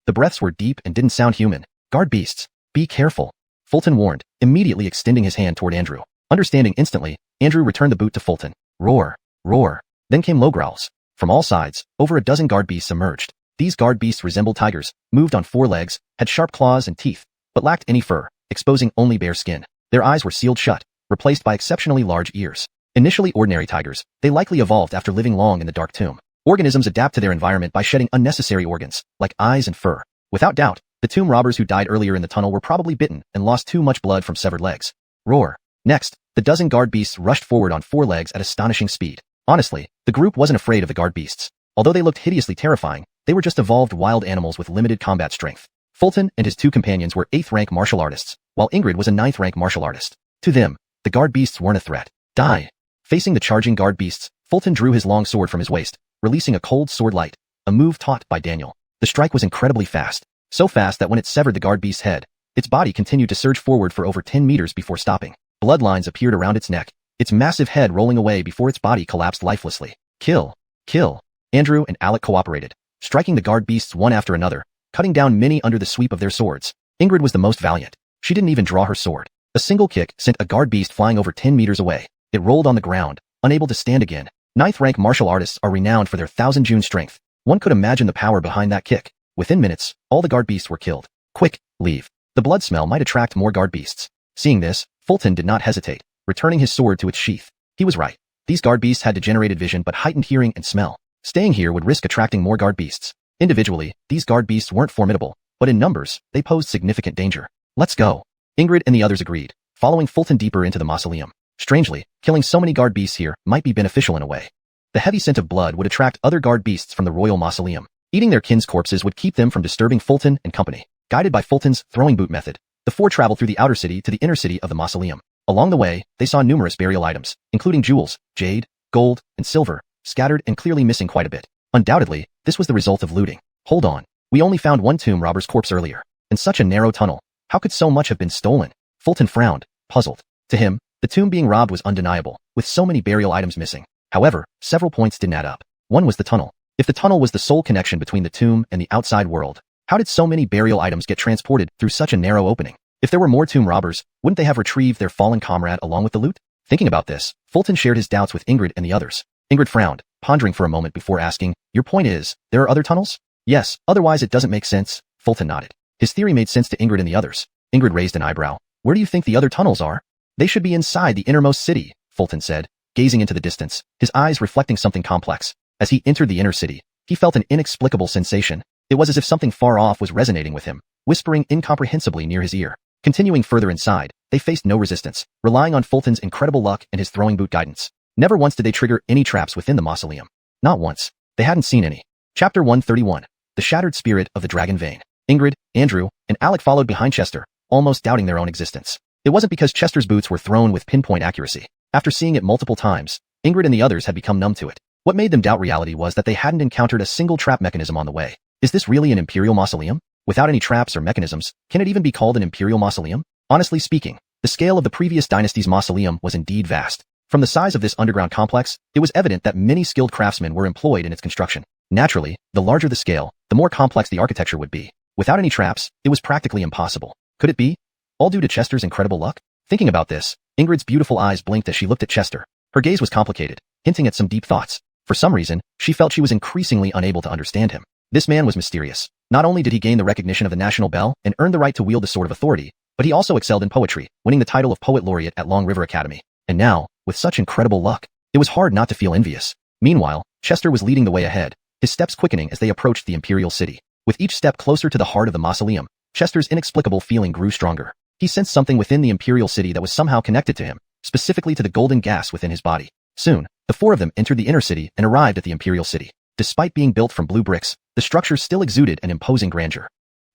The breaths were deep and didn't sound human. Guard beasts. Be careful. Fulton warned, immediately extending his hand toward Andrew. Understanding instantly, Andrew returned the boot to Fulton. Roar. Roar. Then came low growls. From all sides, over a dozen guard beasts emerged. These guard beasts resembled tigers, moved on 4 legs, had sharp claws and teeth, but lacked any fur, exposing only bare skin. Their eyes were sealed shut, replaced by exceptionally large ears. Initially ordinary tigers, they likely evolved after living long in the dark tomb. Organisms adapt to their environment by shedding unnecessary organs, like eyes and fur. Without doubt, the tomb robbers who died earlier in the tunnel were probably bitten and lost too much blood from severed legs. Roar. Next, the dozen guard beasts rushed forward on 4 legs at astonishing speed. Honestly, the group wasn't afraid of the guard beasts. Although they looked hideously terrifying, they were just evolved wild animals with limited combat strength. Fulton and his 2 companions were 8th-rank martial artists, while Ingrid was a 9th-rank martial artist. To them, the guard beasts weren't a threat. Die. Facing the charging guard beasts, Fulton drew his long sword from his waist, releasing a cold sword light, a move taught by Daniel. The strike was incredibly fast, so fast that when it severed the guard beast's head, its body continued to surge forward for over 10 meters before stopping. Bloodlines appeared around its neck, its massive head rolling away before its body collapsed lifelessly. Kill. Kill. Andrew and Alec cooperated, striking the guard beasts one after another, cutting down many under the sweep of their swords. Ingrid was the most valiant. She didn't even draw her sword. A single kick sent a guard beast flying over 10 meters away. It rolled on the ground, unable to stand again. 9th-rank martial artists are renowned for their 1,000 June strength. One could imagine the power behind that kick. Within minutes, all the guard beasts were killed. Quick, leave. The blood smell might attract more guard beasts. Seeing this, Fulton did not hesitate, returning his sword to its sheath. He was right. These guard beasts had degenerated vision but heightened hearing and smell. Staying here would risk attracting more guard beasts. Individually, these guard beasts weren't formidable, but in numbers, they posed significant danger. Let's go. Ingrid and the others agreed, following Fulton deeper into the mausoleum. Strangely, killing so many guard beasts here might be beneficial in a way. The heavy scent of blood would attract other guard beasts from the royal mausoleum. Eating their kin's corpses would keep them from disturbing Fulton and company. Guided by Fulton's throwing boot method, the 4 traveled through the outer city to the inner city of the mausoleum. Along the way, they saw numerous burial items, including jewels, jade, gold, and silver, scattered and clearly missing quite a bit. Undoubtedly, this was the result of looting. Hold on. We only found one tomb robber's corpse earlier. In such a narrow tunnel, how could so much have been stolen? Fulton frowned, puzzled. To him, the tomb being robbed was undeniable, with so many burial items missing. However, several points didn't add up. One was the tunnel. If the tunnel was the sole connection between the tomb and the outside world, how did so many burial items get transported through such a narrow opening? If there were more tomb robbers, wouldn't they have retrieved their fallen comrade along with the loot? Thinking about this, Fulton shared his doubts with Ingrid and the others. Ingrid frowned, pondering for a moment before asking, your point is, there are other tunnels? Yes, otherwise it doesn't make sense. Fulton nodded. His theory made sense to Ingrid and the others. Ingrid raised an eyebrow. Where do you think the other tunnels are? They should be inside the innermost city, Fulton said, gazing into the distance, his eyes reflecting something complex. As he entered the inner city, he felt an inexplicable sensation. It was as if something far off was resonating with him, whispering incomprehensibly near his ear. Continuing further inside, they faced no resistance, relying on Fulton's incredible luck and his throwing boot guidance. Never once did they trigger any traps within the mausoleum. Not once. They hadn't seen any. Chapter 131. The Shattered Spirit of the Dragon Vein. Ingrid, Andrew, and Alec followed behind Chester, almost doubting their own existence. It wasn't because Chester's boots were thrown with pinpoint accuracy. After seeing it multiple times, Ingrid and the others had become numb to it. What made them doubt reality was that they hadn't encountered a single trap mechanism on the way. Is this really an imperial mausoleum? Without any traps or mechanisms, can it even be called an imperial mausoleum? Honestly speaking, the scale of the previous dynasty's mausoleum was indeed vast. From the size of this underground complex, it was evident that many skilled craftsmen were employed in its construction. Naturally, the larger the scale, the more complex the architecture would be. Without any traps, it was practically impossible. Could it be? All due to Chester's incredible luck? Thinking about this, Ingrid's beautiful eyes blinked as she looked at Chester. Her gaze was complicated, hinting at some deep thoughts. For some reason, she felt she was increasingly unable to understand him. This man was mysterious. Not only did he gain the recognition of the National Bell and earn the right to wield the Sword of Authority, but he also excelled in poetry, winning the title of Poet Laureate at Long River Academy. And now, with such incredible luck, It was hard not to feel envious. Meanwhile, Chester was leading the way ahead, his steps quickening as they approached the Imperial City. With each step closer to the heart of the mausoleum, Chester's inexplicable feeling grew stronger. He sensed something within the Imperial City that was somehow connected to him, specifically to the golden gas within his body. Soon, the four of them entered the inner city and arrived at the Imperial City. Despite being built from blue bricks, the structure still exuded an imposing grandeur.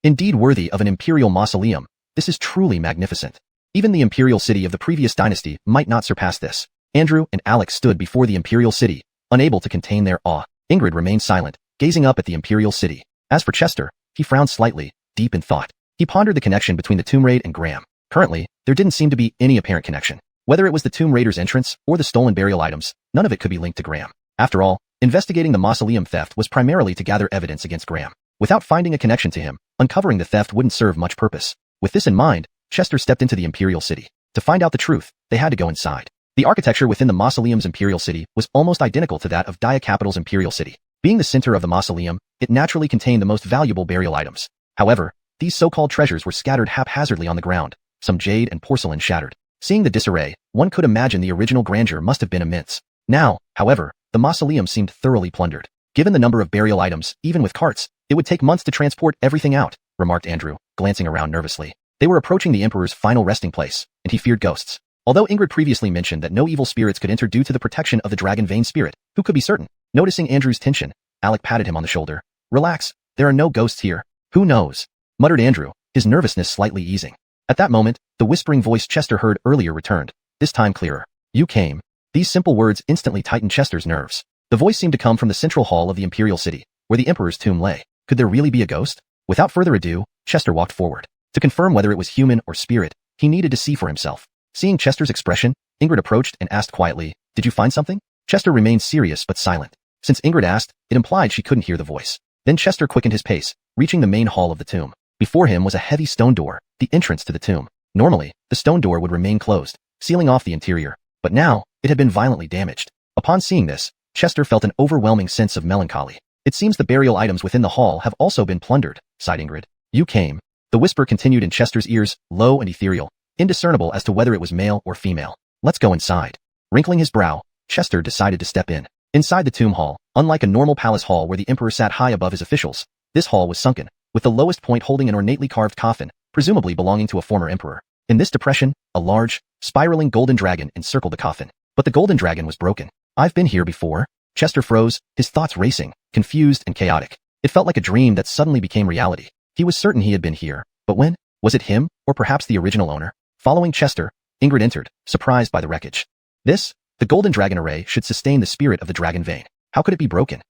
Indeed worthy of an imperial mausoleum, this is truly magnificent. Even the Imperial City of the previous dynasty might not surpass this. Andrew and Alex stood before the Imperial City, unable to contain their awe. Ingrid remained silent, gazing up at the Imperial City. As for Chester, he frowned slightly, deep in thought. He pondered the connection between the Tomb Raid and Graham. Currently, there didn't seem to be any apparent connection. Whether it was the Tomb Raider's entrance or the stolen burial items, none of it could be linked to Graham. After all, investigating the mausoleum theft was primarily to gather evidence against Graham. Without finding a connection to him, uncovering the theft wouldn't serve much purpose. With this in mind, Chester stepped into the Imperial City. To find out the truth, they had to go inside. The architecture within the mausoleum's Imperial City was almost identical to that of Dia Capital's Imperial City. Being the center of the mausoleum, it naturally contained the most valuable burial items. However, these so-called treasures were scattered haphazardly on the ground, some jade and porcelain shattered. Seeing the disarray, one could imagine the original grandeur must have been immense. Now, however, the mausoleum seemed thoroughly plundered. Given the number of burial items, even with carts, it would take months to transport everything out, remarked Andrew, glancing around nervously. They were approaching the Emperor's final resting place, and he feared ghosts. Although Ingrid previously mentioned that no evil spirits could enter due to the protection of the Dragon Vein spirit, who could be certain? Noticing Andrew's tension, Alec patted him on the shoulder. Relax, there are no ghosts here. Who knows? Muttered Andrew, his nervousness slightly easing. At that moment, the whispering voice Chester heard earlier returned, this time clearer. You came. These simple words instantly tightened Chester's nerves. The voice seemed to come from the central hall of the Imperial City, where the Emperor's tomb lay. Could there really be a ghost? Without further ado, Chester walked forward. To confirm whether it was human or spirit, he needed to see for himself. Seeing Chester's expression, Ingrid approached and asked quietly, Did you find something? Chester remained serious but silent. Since Ingrid asked, it implied she couldn't hear the voice. Then Chester quickened his pace, reaching the main hall of the tomb. Before him was a heavy stone door, the entrance to the tomb. Normally, the stone door would remain closed, sealing off the interior, but now, it had been violently damaged. Upon seeing this, Chester felt an overwhelming sense of melancholy. It seems the burial items within the hall have also been plundered, sighed Ingrid. You came. The whisper continued in Chester's ears, low and ethereal, indiscernible as to whether it was male or female. Let's go inside. Wrinkling his brow, Chester decided to step in. Inside the tomb hall, unlike a normal palace hall where the emperor sat high above his officials, this hall was sunken, with the lowest point holding an ornately carved coffin, presumably belonging to a former emperor. In this depression, a large, spiraling golden dragon encircled the coffin. But the golden dragon was broken. I've been here before. Chester froze, his thoughts racing, confused and chaotic. It felt like a dream that suddenly became reality. He was certain he had been here, but when? Was it him, or perhaps the original owner? Following Chester, Ingrid entered, surprised by the wreckage. This, the golden dragon array should sustain the spirit of the dragon vein. How could it be broken?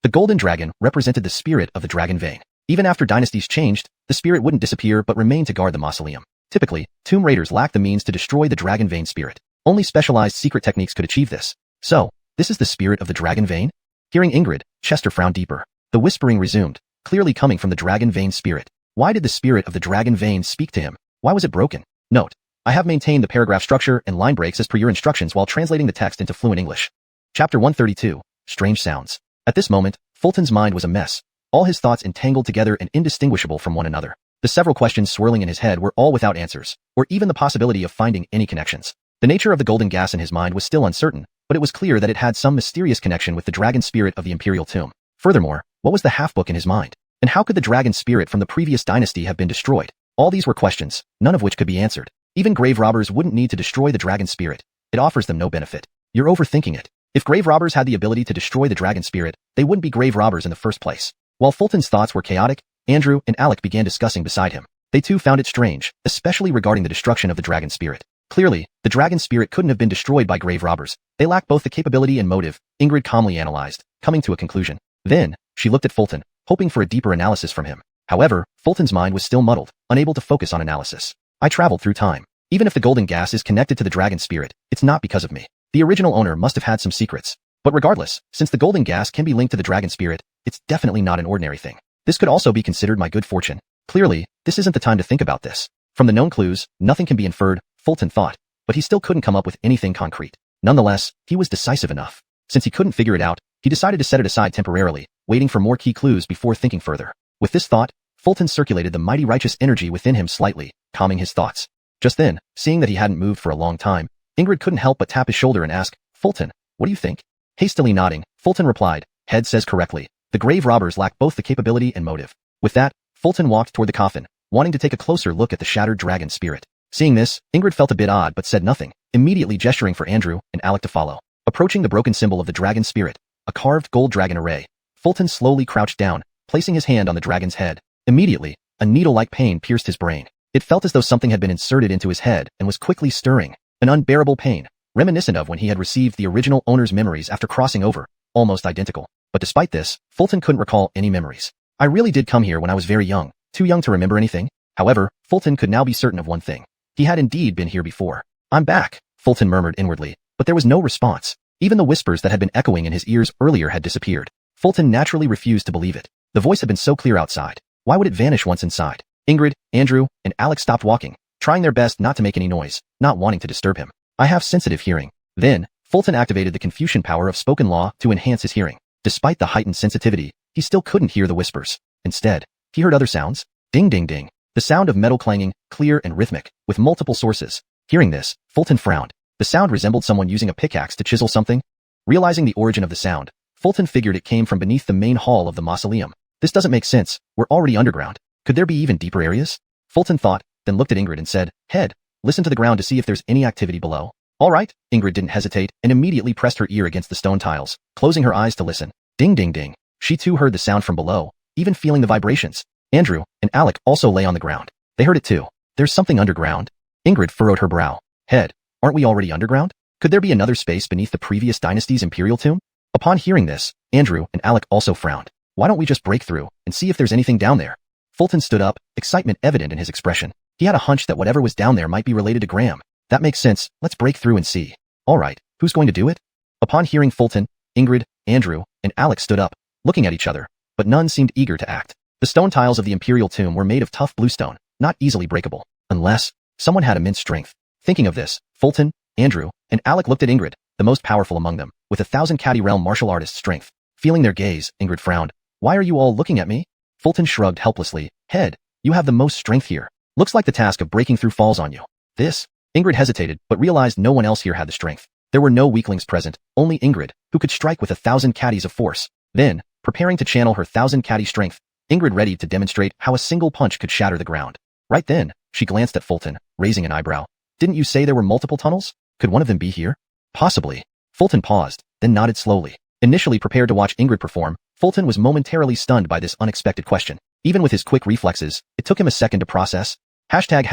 The golden dragon represented the spirit of the dragon vein. Even after dynasties changed, the spirit wouldn't disappear but remain to guard the mausoleum. Typically, tomb raiders lacked the means to destroy the dragon vein spirit. Only specialized secret techniques could achieve this. So, this is the spirit of the dragon vein? Hearing Ingrid, Chester frowned deeper. The whispering resumed, clearly coming from the dragon vein spirit. Why did the spirit of the dragon vein speak to him? Why was it broken? Note: I have maintained the paragraph structure and line breaks as per your instructions while translating the text into fluent English. Chapter 132, Strange Sounds. At this moment, Fulton's mind was a mess, all his thoughts entangled together and indistinguishable from one another. The several questions swirling in his head were all without answers, or even the possibility of finding any connections. The nature of the golden gas in his mind was still uncertain, but it was clear that it had some mysterious connection with the dragon spirit of the imperial tomb. Furthermore, what was the half-book in his mind? And how could the dragon spirit from the previous dynasty have been destroyed? All these were questions, none of which could be answered. Even grave robbers wouldn't need to destroy the dragon spirit. It offers them no benefit. You're overthinking it. If grave robbers had the ability to destroy the dragon spirit, they wouldn't be grave robbers in the first place. While Fulton's thoughts were chaotic, Andrew and Alec began discussing beside him. They too found it strange, especially regarding the destruction of the dragon spirit. Clearly, the dragon spirit couldn't have been destroyed by grave robbers. They lacked both the capability and motive, Ingrid calmly analyzed, coming to a conclusion. Then, she looked at Fulton, hoping for a deeper analysis from him. However, Fulton's mind was still muddled, unable to focus on analysis. I traveled through time. Even if the golden gas is connected to the dragon spirit, it's not because of me. The original owner must have had some secrets. But regardless, since the golden gas can be linked to the dragon spirit, it's definitely not an ordinary thing. This could also be considered my good fortune. Clearly, this isn't the time to think about this. From the known clues, nothing can be inferred, Fulton thought, but he still couldn't come up with anything concrete. Nonetheless, he was decisive enough. Since he couldn't figure it out, he decided to set it aside temporarily, waiting for more key clues before thinking further. With this thought, Fulton circulated the mighty righteous energy within him slightly, calming his thoughts. Just then, seeing that he hadn't moved for a long time, Ingrid couldn't help but tap his shoulder and ask, Fulton, What do you think? Hastily nodding, Fulton replied, head says correctly. The grave robbers lack both the capability and motive. With that, Fulton walked toward the coffin, wanting to take a closer look at the shattered dragon spirit. Seeing this, Ingrid felt a bit odd but said nothing, immediately gesturing for Andrew and Alec to follow. Approaching the broken symbol of the dragon spirit, a carved gold dragon array, Fulton slowly crouched down, placing his hand on the dragon's head. Immediately, a needle-like pain pierced his brain. It felt as though something had been inserted into his head and was quickly stirring. An unbearable pain, reminiscent of when he had received the original owner's memories after crossing over, almost identical. But despite this, Fulton couldn't recall any memories. I really did come here when I was very young, too young to remember anything. However, Fulton could now be certain of one thing. He had indeed been here before. I'm back, Fulton murmured inwardly, but there was no response. Even the whispers that had been echoing in his ears earlier had disappeared. Fulton naturally refused to believe it. The voice had been so clear outside. Why would it vanish once inside? Ingrid, Andrew, and Alex stopped walking, trying their best not to make any noise, not wanting to disturb him. I have sensitive hearing. Then, Fulton activated the Confucian power of spoken law to enhance his hearing. Despite the heightened sensitivity, he still couldn't hear the whispers. Instead, he heard other sounds. Ding ding ding. The sound of metal clanging, clear and rhythmic, with multiple sources. Hearing this, Fulton frowned. The sound resembled someone using a pickaxe to chisel something. Realizing the origin of the sound, Fulton figured it came from beneath the main hall of the mausoleum. This doesn't make sense. We're already underground. Could there be even deeper areas? Fulton thought, then looked at Ingrid and said, Head, listen to the ground to see if there's any activity below. All right. Ingrid didn't hesitate and immediately pressed her ear against the stone tiles, closing her eyes to listen. Ding ding ding. She too heard the sound from below, even feeling the vibrations. Andrew and Alec also lay on the ground. They heard it too. There's something underground. Ingrid furrowed her brow. Head, aren't we already underground? Could there be another space beneath the previous dynasty's imperial tomb? Upon hearing this, Andrew and Alec also frowned. Why don't we just break through and see if there's anything down there? Fulton stood up, excitement evident in his expression. He had a hunch that whatever was down there might be related to Graham. That makes sense. Let's break through and see. All right, who's going to do it? Upon hearing Fulton, Ingrid, Andrew, and Alex stood up, looking at each other, but none seemed eager to act. The stone tiles of the imperial tomb were made of tough bluestone, not easily breakable, unless someone had immense strength. Thinking of this, Fulton, Andrew, and Alec looked at Ingrid, the most powerful among them, with 1,000 Caddy realm martial artist strength. Feeling their gaze, Ingrid frowned. Why are you all looking at me? Fulton shrugged helplessly. Head, you have the most strength here. Looks like the task of breaking through falls on you. This? Ingrid hesitated, but realized no one else here had the strength. There were no weaklings present, only Ingrid, who could strike with 1,000 caddies of force. Then, preparing to channel her 1,000 caddy strength, Ingrid readied to demonstrate how a single punch could shatter the ground. Right then, she glanced at Fulton, raising an eyebrow. Didn't you say there were multiple tunnels? Could one of them be here? Possibly. Fulton paused, then nodded slowly. Initially prepared to watch Ingrid perform, Fulton was momentarily stunned by this unexpected question. Even with his quick reflexes, it took him a second to process. Hashtag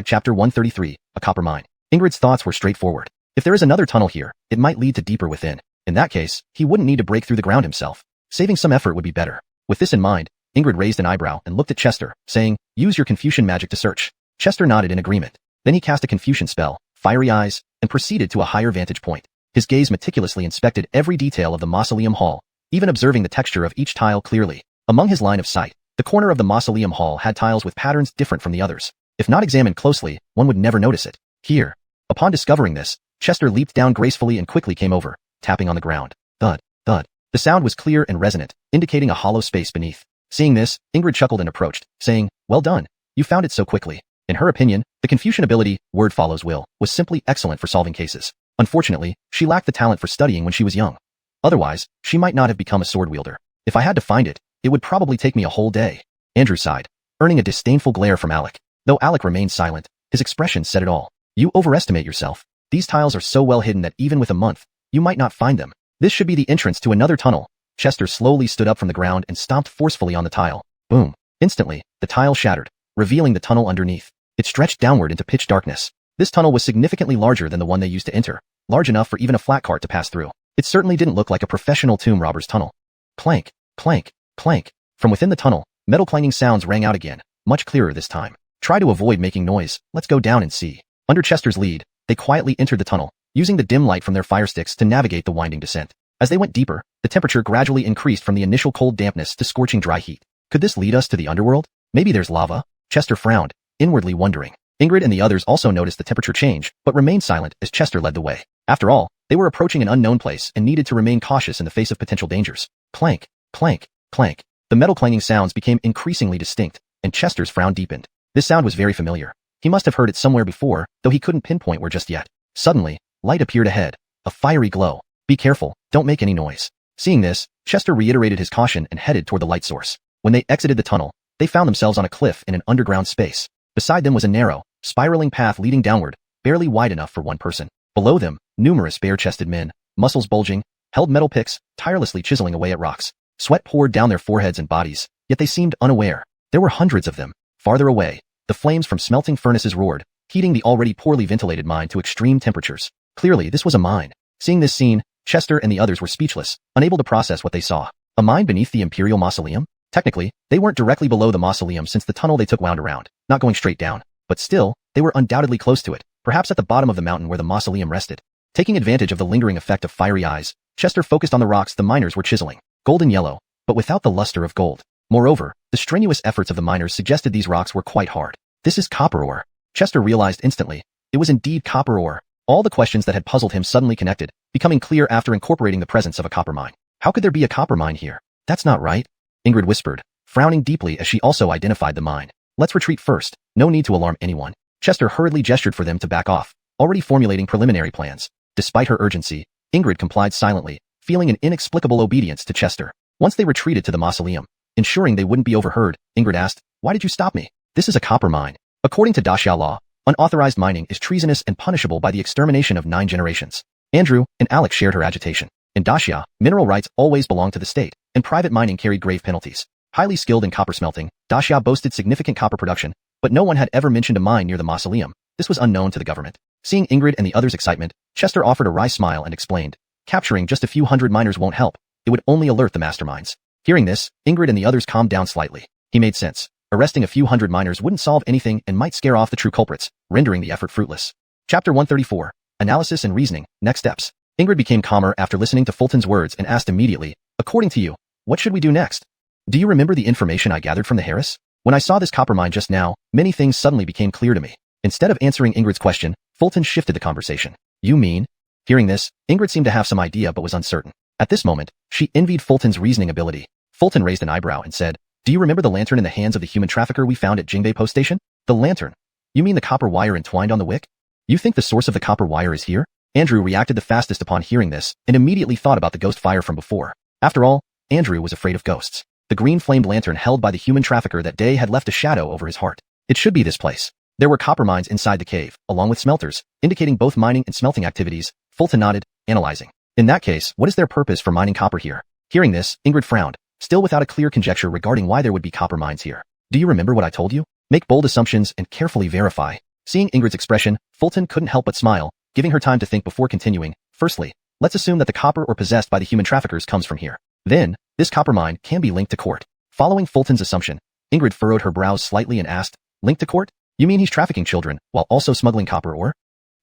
chapter 133, a copper mine. Ingrid's thoughts were straightforward. If there is another tunnel here, it might lead to deeper within. In that case, he wouldn't need to break through the ground himself. Saving some effort would be better. With this in mind, Ingrid raised an eyebrow and looked at Chester, saying, use your Confucian magic to search. Chester nodded in agreement. Then he cast a Confucian spell, Fiery Eyes, and proceeded to a higher vantage point. His gaze meticulously inspected every detail of the mausoleum hall, even observing the texture of each tile clearly. Among his line of sight, the corner of the mausoleum hall had tiles with patterns different from the others. If not examined closely, one would never notice it. Here. Upon discovering this, Chester leaped down gracefully and quickly came over, tapping on the ground. Thud, thud. The sound was clear and resonant, indicating a hollow space beneath. Seeing this, Ingrid chuckled and approached, saying, well done. You found it so quickly. In her opinion, the Confucian ability, word follows will, was simply excellent for solving cases. Unfortunately, she lacked the talent for studying when she was young. Otherwise, she might not have become a sword wielder. If I had to find it, it would probably take me a whole day. Andrew sighed, earning a disdainful glare from Alec. Though Alec remained silent, his expression said it all. You overestimate yourself. These tiles are so well hidden that even with a month, you might not find them. This should be the entrance to another tunnel. Chester slowly stood up from the ground and stomped forcefully on the tile. Boom. Instantly, the tile shattered, revealing the tunnel underneath. It stretched downward into pitch darkness. This tunnel was significantly larger than the one they used to enter, large enough for even a flat cart to pass through. It certainly didn't look like a professional tomb robber's tunnel. Clank, clank, clank. From within the tunnel, metal clanging sounds rang out again, much clearer this time. Try to avoid making noise. Let's go down and see. Under Chester's lead, they quietly entered the tunnel, using the dim light from their fire sticks to navigate the winding descent. As they went deeper, the temperature gradually increased from the initial cold dampness to scorching dry heat. Could this lead us to the underworld? Maybe there's lava? Chester frowned, inwardly wondering. Ingrid and the others also noticed the temperature change, but remained silent as Chester led the way. After all, they were approaching an unknown place and needed to remain cautious in the face of potential dangers. Clank, clank, clank. The metal clanging sounds became increasingly distinct, and Chester's frown deepened. This sound was very familiar. He must have heard it somewhere before, though he couldn't pinpoint where just yet. Suddenly, light appeared ahead, a fiery glow. Be careful, don't make any noise. Seeing this, Chester reiterated his caution and headed toward the light source. When they exited the tunnel, they found themselves on a cliff in an underground space. Beside them was a narrow, spiraling path leading downward, barely wide enough for one person. Below them, numerous bare-chested men, muscles bulging, held metal picks, tirelessly chiseling away at rocks. Sweat poured down their foreheads and bodies, yet they seemed unaware. There were hundreds of them. Farther away, the flames from smelting furnaces roared, heating the already poorly ventilated mine to extreme temperatures. Clearly, this was a mine. Seeing this scene, Chester and the others were speechless, unable to process what they saw. A mine beneath the Imperial Mausoleum? Technically, they weren't directly below the mausoleum since the tunnel they took wound around, not going straight down. But still, they were undoubtedly close to it, perhaps at the bottom of the mountain where the mausoleum rested. Taking advantage of the lingering effect of fiery eyes, Chester focused on the rocks the miners were chiseling, golden yellow, but without the luster of gold. Moreover, the strenuous efforts of the miners suggested these rocks were quite hard. This is copper ore. Chester realized instantly. It was indeed copper ore. All the questions that had puzzled him suddenly connected, becoming clear after incorporating the presence of a copper mine. How could there be a copper mine here? That's not right, Ingrid whispered, frowning deeply as she also identified the mine. Let's retreat first. No need to alarm anyone. Chester hurriedly gestured for them to back off, already formulating preliminary plans. Despite her urgency, Ingrid complied silently, feeling an inexplicable obedience to Chester. Once they retreated to the mausoleum, ensuring they wouldn't be overheard, Ingrid asked, "Why did you stop me? This is a copper mine. According to Daxia law, unauthorized mining is treasonous and punishable by the extermination of 9 generations." Andrew and Alec shared her agitation. In Daxia, mineral rights always belonged to the state, and private mining carried grave penalties. Highly skilled in copper smelting, Daxia boasted significant copper production, but no one had ever mentioned a mine near the mausoleum. This was unknown to the government. Seeing Ingrid and the others' excitement, Chester offered a wry smile and explained, "Capturing just a few hundred miners won't help. It would only alert the masterminds." Hearing this, Ingrid and the others calmed down slightly. He made sense. Arresting a few hundred miners wouldn't solve anything and might scare off the true culprits, rendering the effort fruitless. Chapter 134. Analysis and Reasoning. Next steps. Ingrid became calmer after listening to Fulton's words and asked immediately, "According to you, what should we do next? Do you remember the information I gathered from the Harris? When I saw this copper mine just now, many things suddenly became clear to me." Instead of answering Ingrid's question, Fulton shifted the conversation. "You mean?" Hearing this, Ingrid seemed to have some idea but was uncertain. At this moment, she envied Fulton's reasoning ability. Fulton raised an eyebrow and said, "Do you remember the lantern in the hands of the human trafficker we found at Jingbei Post Station? The lantern? You mean the copper wire entwined on the wick? You think the source of the copper wire is here?" Andrew reacted the fastest upon hearing this and immediately thought about the ghost fire from before. After all, Andrew was afraid of ghosts. The green-flamed lantern held by the human trafficker that day had left a shadow over his heart. It should be this place. There were copper mines inside the cave, along with smelters, indicating both mining and smelting activities. Fulton nodded, analyzing. "In that case, what is their purpose for mining copper here?" Hearing this, Ingrid frowned, still without a clear conjecture regarding why there would be copper mines here. "Do you remember what I told you? Make bold assumptions and carefully verify." Seeing Ingrid's expression, Fulton couldn't help but smile, giving her time to think before continuing. "Firstly, let's assume that the copper ore possessed by the human traffickers comes from here. Then, this copper mine can be linked to court." Following Fulton's assumption, Ingrid furrowed her brows slightly and asked, "Linked to court? You mean he's trafficking children while also smuggling copper ore?"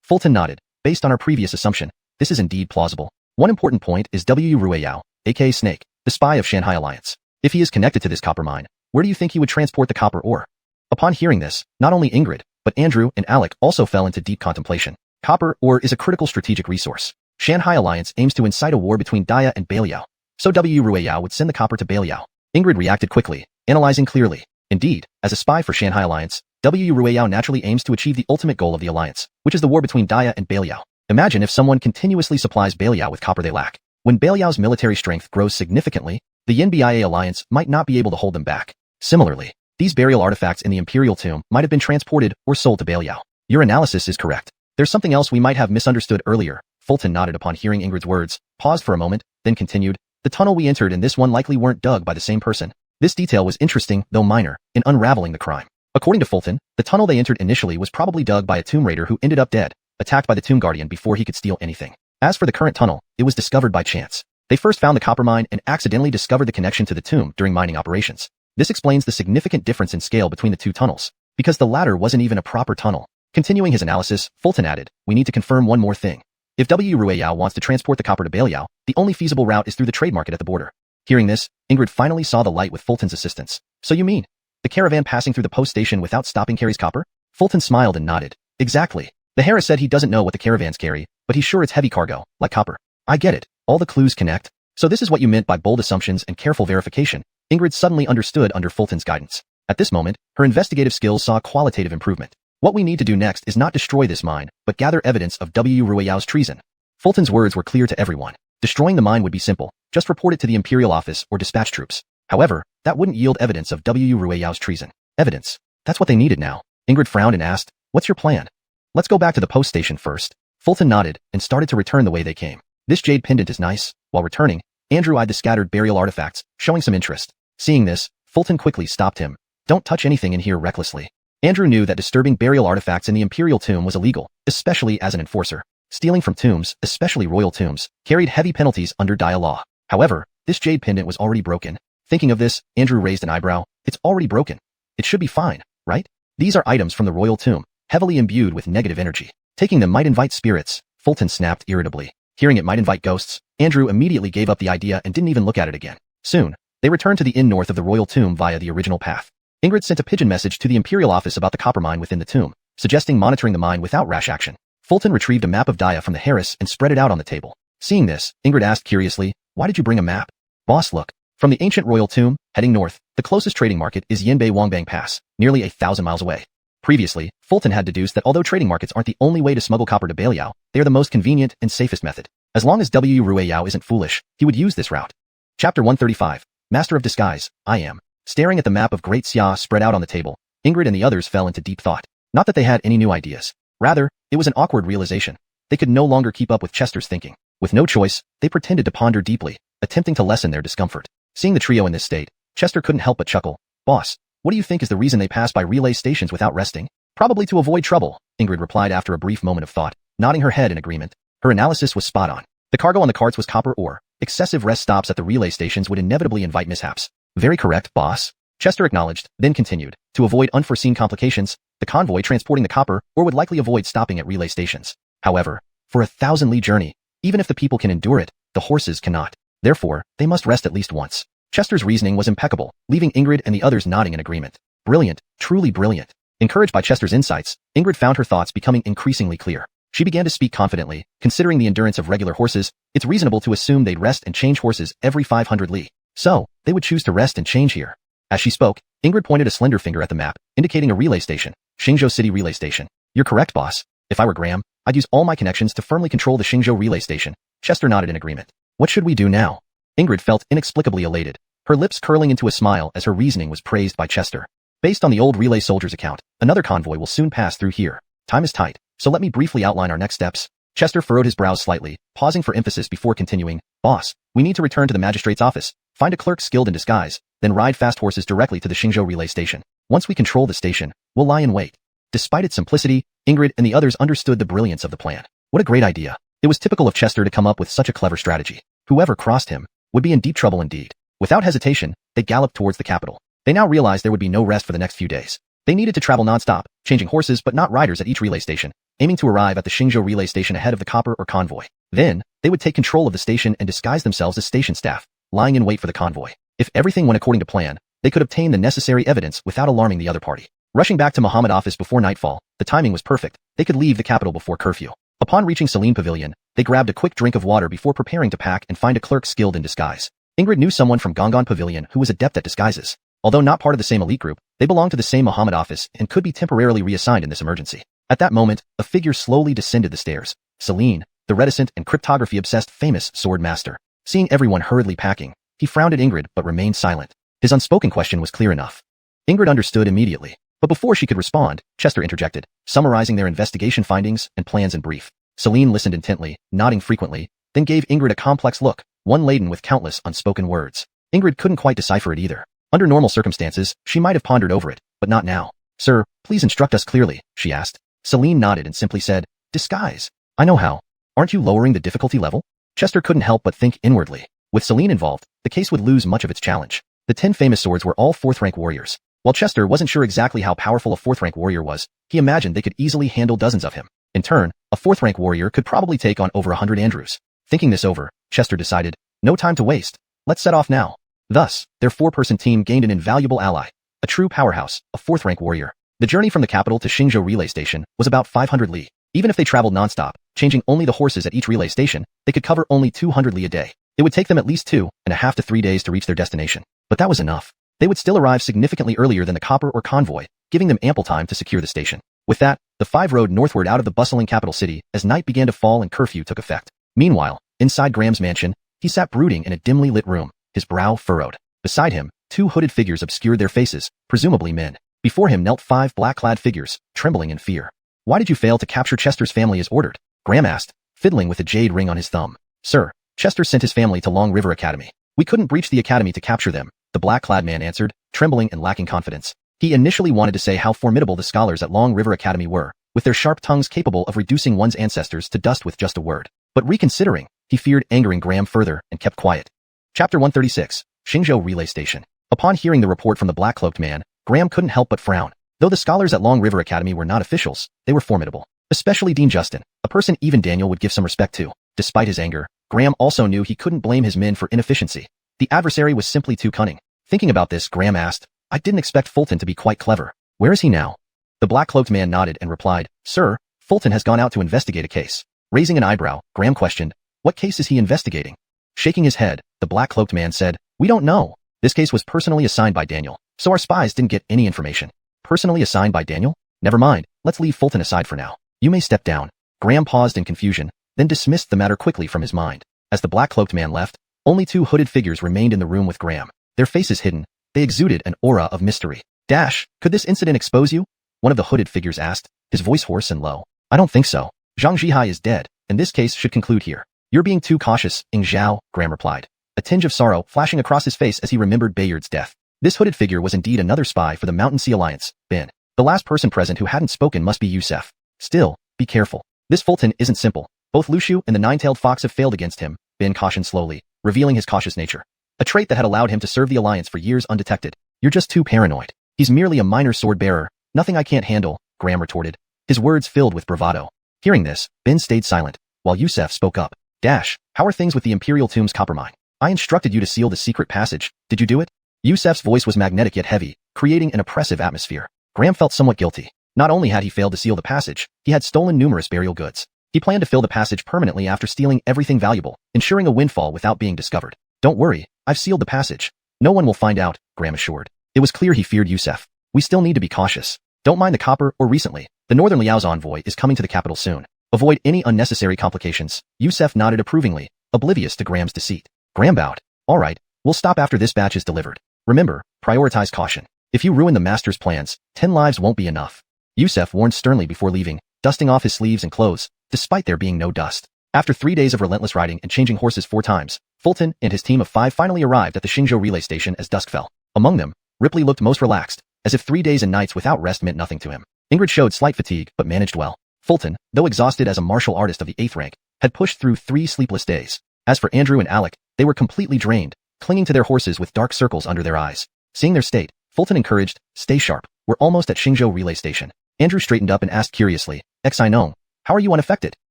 Fulton nodded. Based on our previous assumption, this is indeed plausible. One important point is Wu Ruiyao, aka Snake, the spy of Shanghai Alliance. If he is connected to this copper mine, where do you think he would transport the copper ore? Upon hearing this, not only Ingrid, but Andrew and Alec also fell into deep contemplation. Copper ore is a critical strategic resource. Shanghai Alliance aims to incite a war between Daya and Baliao, so Wu Ruiyao would send the copper to Baliao. Ingrid reacted quickly, analyzing clearly. Indeed, as a spy for Shanghai Alliance, Wu Ruiyao naturally aims to achieve the ultimate goal of the alliance, which is the war between Daya and Baliao. Imagine if someone continuously supplies Baliao with copper they lack. When Baliao's military strength grows significantly, the Yin-Bia alliance might not be able to hold them back. Similarly, these burial artifacts in the Imperial tomb might have been transported or sold to Baliao. Your analysis is correct. There's something else we might have misunderstood earlier. Fulton nodded upon hearing Ingrid's words, paused for a moment, then continued. The tunnel we entered and this one likely weren't dug by the same person. This detail was interesting, though minor, in unraveling the crime. According to Fulton, the tunnel they entered initially was probably dug by a tomb raider who ended up dead, attacked by the tomb guardian before he could steal anything. As for the current tunnel, it was discovered by chance. They first found the copper mine and accidentally discovered the connection to the tomb during mining operations. This explains the significant difference in scale between the two tunnels, because the latter wasn't even a proper tunnel. Continuing his analysis, Fulton added, "We need to confirm one more thing. If Wu Ruiyao wants to transport the copper to Baliao, the only feasible route is through the trade market at the border." Hearing this, Ingrid finally saw the light with Fulton's assistance. "So you mean, the caravan passing through the post station without stopping carries copper?" Fulton smiled and nodded. "Exactly. The Harris said he doesn't know what the caravans carry, but he's sure it's heavy cargo, like copper." "I get it. All the clues connect. So this is what you meant by bold assumptions and careful verification." Ingrid suddenly understood under Fulton's guidance. At this moment, her investigative skills saw qualitative improvement. What we need to do next is not destroy this mine, but gather evidence of Wu Ruiyao's treason. Fulton's words were clear to everyone. Destroying the mine would be simple. Just report it to the Imperial office or dispatch troops. However, that wouldn't yield evidence of Wu Ruiyao's treason. Evidence. That's what they needed now. Ingrid frowned and asked, "What's your plan?" "Let's go back to the post station first." Fulton nodded and started to return the way they came. "This jade pendant is nice." While returning, Andrew eyed the scattered burial artifacts, showing some interest. Seeing this, Fulton quickly stopped him. "Don't touch anything in here recklessly." Andrew knew that disturbing burial artifacts in the Imperial tomb was illegal, especially as an enforcer. Stealing from tombs, especially royal tombs, carried heavy penalties under Dia law. However, this jade pendant was already broken. Thinking of this, Andrew raised an eyebrow. "It's already broken. It should be fine, right? These are items from the royal tomb, heavily imbued with negative energy. Taking them might invite spirits." Fulton snapped irritably. Hearing it might invite ghosts, Andrew immediately gave up the idea and didn't even look at it again. Soon, they returned to the inn north of the royal tomb via the original path. Ingrid sent a pigeon message to the Imperial office about the copper mine within the tomb, suggesting monitoring the mine without rash action. Fulton retrieved a map of Dia from the Harris and spread it out on the table. Seeing this, Ingrid asked curiously, "Why did you bring a map?" "Boss, look. From the ancient royal tomb, heading north, the closest trading market is Yinbei Wangbang Pass, nearly 1,000 miles away." Previously, Fulton had deduced that although trading markets aren't the only way to smuggle copper to Beliao, they are the most convenient and safest method. As long as Wu Ruiyao isn't foolish, he would use this route. Chapter 135. Master of Disguise, I am. Staring at the map of Great Xia spread out on the table, Ingrid and the others fell into deep thought. Not that they had any new ideas. Rather, it was an awkward realization. They could no longer keep up with Chester's thinking. With no choice, they pretended to ponder deeply, attempting to lessen their discomfort. Seeing the trio in this state, Chester couldn't help but chuckle. "Boss, what do you think is the reason they pass by relay stations without resting?" "Probably to avoid trouble," Ingrid replied after a brief moment of thought, nodding her head in agreement. Her analysis was spot on. The cargo on the carts was copper ore. Excessive rest stops at the relay stations would inevitably invite mishaps. "Very correct, boss," Chester acknowledged, then continued. "To avoid unforeseen complications, the convoy transporting the copper ore would likely avoid stopping at relay stations. However, for a 1,000-li journey, even if the people can endure it, the horses cannot. Therefore, they must rest at least once." Chester's reasoning was impeccable, leaving Ingrid and the others nodding in agreement. Brilliant, truly brilliant. Encouraged by Chester's insights, Ingrid found her thoughts becoming increasingly clear. She began to speak confidently. "Considering the endurance of regular horses, it's reasonable to assume they'd rest and change horses every 500 li. So, they would choose to rest and change here." As she spoke, Ingrid pointed a slender finger at the map, indicating a relay station, Xingzhou City Relay Station. "You're correct, boss. If I were Graham, I'd use all my connections to firmly control the Xingzhou Relay Station." Chester nodded in agreement. "What should we do now?" Ingrid felt inexplicably elated, her lips curling into a smile as her reasoning was praised by Chester. "Based on the old relay soldier's account, another convoy will soon pass through here. Time is tight, so let me briefly outline our next steps." Chester furrowed his brows slightly, pausing for emphasis before continuing. "Boss, we need to return to the magistrate's office, find a clerk skilled in disguise, then ride fast horses directly to the Xingzhou Relay Station. Once we control the station, we'll lie in wait." Despite its simplicity, Ingrid and the others understood the brilliance of the plan. What a great idea. It was typical of Chester to come up with such a clever strategy. Whoever crossed him would be in deep trouble indeed. Without hesitation, they galloped towards the capital. They now realized there would be no rest for the next few days. They needed to travel non-stop, changing horses but not riders at each relay station, aiming to arrive at the Xingzhou Relay Station ahead of the copper or convoy. Then, they would take control of the station and disguise themselves as station staff, lying in wait for the convoy. If everything went according to plan, they could obtain the necessary evidence without alarming the other party. Rushing back to Muhammad office before nightfall, the timing was perfect. They could leave the capital before curfew. Upon reaching Celine Pavilion, they grabbed a quick drink of water before preparing to pack and find a clerk skilled in disguise. Ingrid knew someone from Gongon Pavilion who was adept at disguises. Although not part of the same elite group, they belonged to the same Muhammad office and could be temporarily reassigned in this emergency. At that moment, a figure slowly descended the stairs. Celine, the reticent and cryptography-obsessed famous sword master. Seeing everyone hurriedly packing, he frowned at Ingrid but remained silent. His unspoken question was clear enough. Ingrid understood immediately. But before she could respond, Chester interjected, summarizing their investigation findings and plans in brief. Celine listened intently, nodding frequently, then gave Ingrid a complex look, one laden with countless unspoken words. Ingrid couldn't quite decipher it either. Under normal circumstances, she might have pondered over it, but not now. "Sir, please instruct us clearly," she asked. Celine nodded and simply said, "Disguise. I know how. Aren't you lowering the difficulty level?" Chester couldn't help but think inwardly. With Celine involved, the case would lose much of its challenge. The 10 famous swords were all 4th-rank warriors. While Chester wasn't sure exactly how powerful a 4th-rank warrior was, he imagined they could easily handle dozens of him. In turn, a 4th-rank warrior could probably take on over 100 Andrews. Thinking this over, Chester decided, no time to waste. Let's set off now. Thus, their 4-person team gained an invaluable ally, a true powerhouse, a 4th-rank warrior. The journey from the capital to Xingzhou Relay Station was about 500 li. Even if they traveled non-stop, changing only the horses at each relay station, they could cover only 200 li a day. It would take them at least 2.5 to 3 days to reach their destination. But that was enough. They would still arrive significantly earlier than the copper or convoy, giving them ample time to secure the station. With that, the 5 rode northward out of the bustling capital city as night began to fall and curfew took effect. Meanwhile, Inside Graham's mansion, he sat brooding in a dimly lit room, his brow furrowed. Beside him, two hooded figures obscured their faces, presumably men. Before him knelt five black-clad figures, trembling in fear. Why did you fail to capture Chester's family as ordered? Graham asked, fiddling with a jade ring on his thumb. Sir, Chester sent his family to Long River Academy. We couldn't breach the academy to capture them, the black-clad man answered, trembling and lacking confidence. He initially wanted to say how formidable the scholars at Long River Academy were, with their sharp tongues capable of reducing one's ancestors to dust with just a word. But reconsidering, he feared angering Graham further and kept quiet. Chapter 136, Xingzhou Relay Station. Upon hearing the report from the black-cloaked man, Graham couldn't help but frown. Though the scholars at Long River Academy were not officials, they were formidable. Especially Dean Justin, a person even Daniel would give some respect to. Despite his anger, Graham also knew he couldn't blame his men for inefficiency. The adversary was simply too cunning. Thinking about this, Graham asked, I didn't expect Fulton to be quite clever. Where is he now? The black-cloaked man nodded and replied, Sir, Fulton has gone out to investigate a case. Raising an eyebrow, Graham questioned, What case is he investigating? Shaking his head, the black-cloaked man said, We don't know. This case was personally assigned by Daniel, so our spies didn't get any information. Personally assigned by Daniel? Never mind, let's leave Fulton aside for now. You may step down. Graham paused in confusion, then dismissed the matter quickly from his mind. As the black-cloaked man left, only two hooded figures remained in the room with Graham. Their faces hidden, they exuded an aura of mystery. Could this incident expose you? One of the hooded figures asked, his voice hoarse and low. I don't think so. Zhang Zhihai is dead, and this case should conclude here. You're being too cautious, Ing Zhao, Graham replied. A tinge of sorrow flashing across his face as he remembered Bayard's death. This hooded figure was indeed another spy for the Mountain Sea Alliance, Ben. The last person present who hadn't spoken must be Yusef. Still, be careful. This Fulton isn't simple. Both Lushu and the nine-tailed fox have failed against him, Ben cautioned slowly, revealing his cautious nature. A trait that had allowed him to serve the Alliance for years undetected. You're just too paranoid. He's merely a minor sword-bearer, nothing I can't handle, Graham retorted, his words filled with bravado. Hearing this, Ben stayed silent, while Yusef spoke up. How are things with the Imperial Tomb's copper mine? I instructed you to seal the secret passage, did you do it? Yusef's voice was magnetic yet heavy, creating an oppressive atmosphere. Graham felt somewhat guilty. Not only had he failed to seal the passage, he had stolen numerous burial goods. He planned to fill the passage permanently after stealing everything valuable, ensuring a windfall without being discovered. Don't worry, I've sealed the passage. No one will find out, Graham assured. It was clear he feared Yusef. We still need to be cautious. Don't mind the copper or recently. The Northern Liao's envoy is coming to the capital soon. Avoid any unnecessary complications. Yusef nodded approvingly, oblivious to Graham's deceit. Graham bowed. All right, we'll stop after this batch is delivered. Remember, prioritize caution. If you ruin the master's plans, 10 lives won't be enough. Yusef warned sternly before leaving, dusting off his sleeves and clothes, despite there being no dust. After 3 days of relentless riding and changing horses 4 times, Fulton and his team of 5 finally arrived at the Xingzhou relay station as dusk fell. Among them, Ripley looked most relaxed, as if 3 days and nights without rest meant nothing to him. Ingrid showed slight fatigue but managed well. Fulton, though exhausted as a martial artist of the 8th rank, had pushed through 3 sleepless days. As for Andrew and Alec, they were completely drained, clinging to their horses with dark circles under their eyes. Seeing their state, Fulton encouraged, Stay sharp, we're almost at Xingzhou relay station. Andrew straightened up and asked curiously, Xi Nong, how are you unaffected?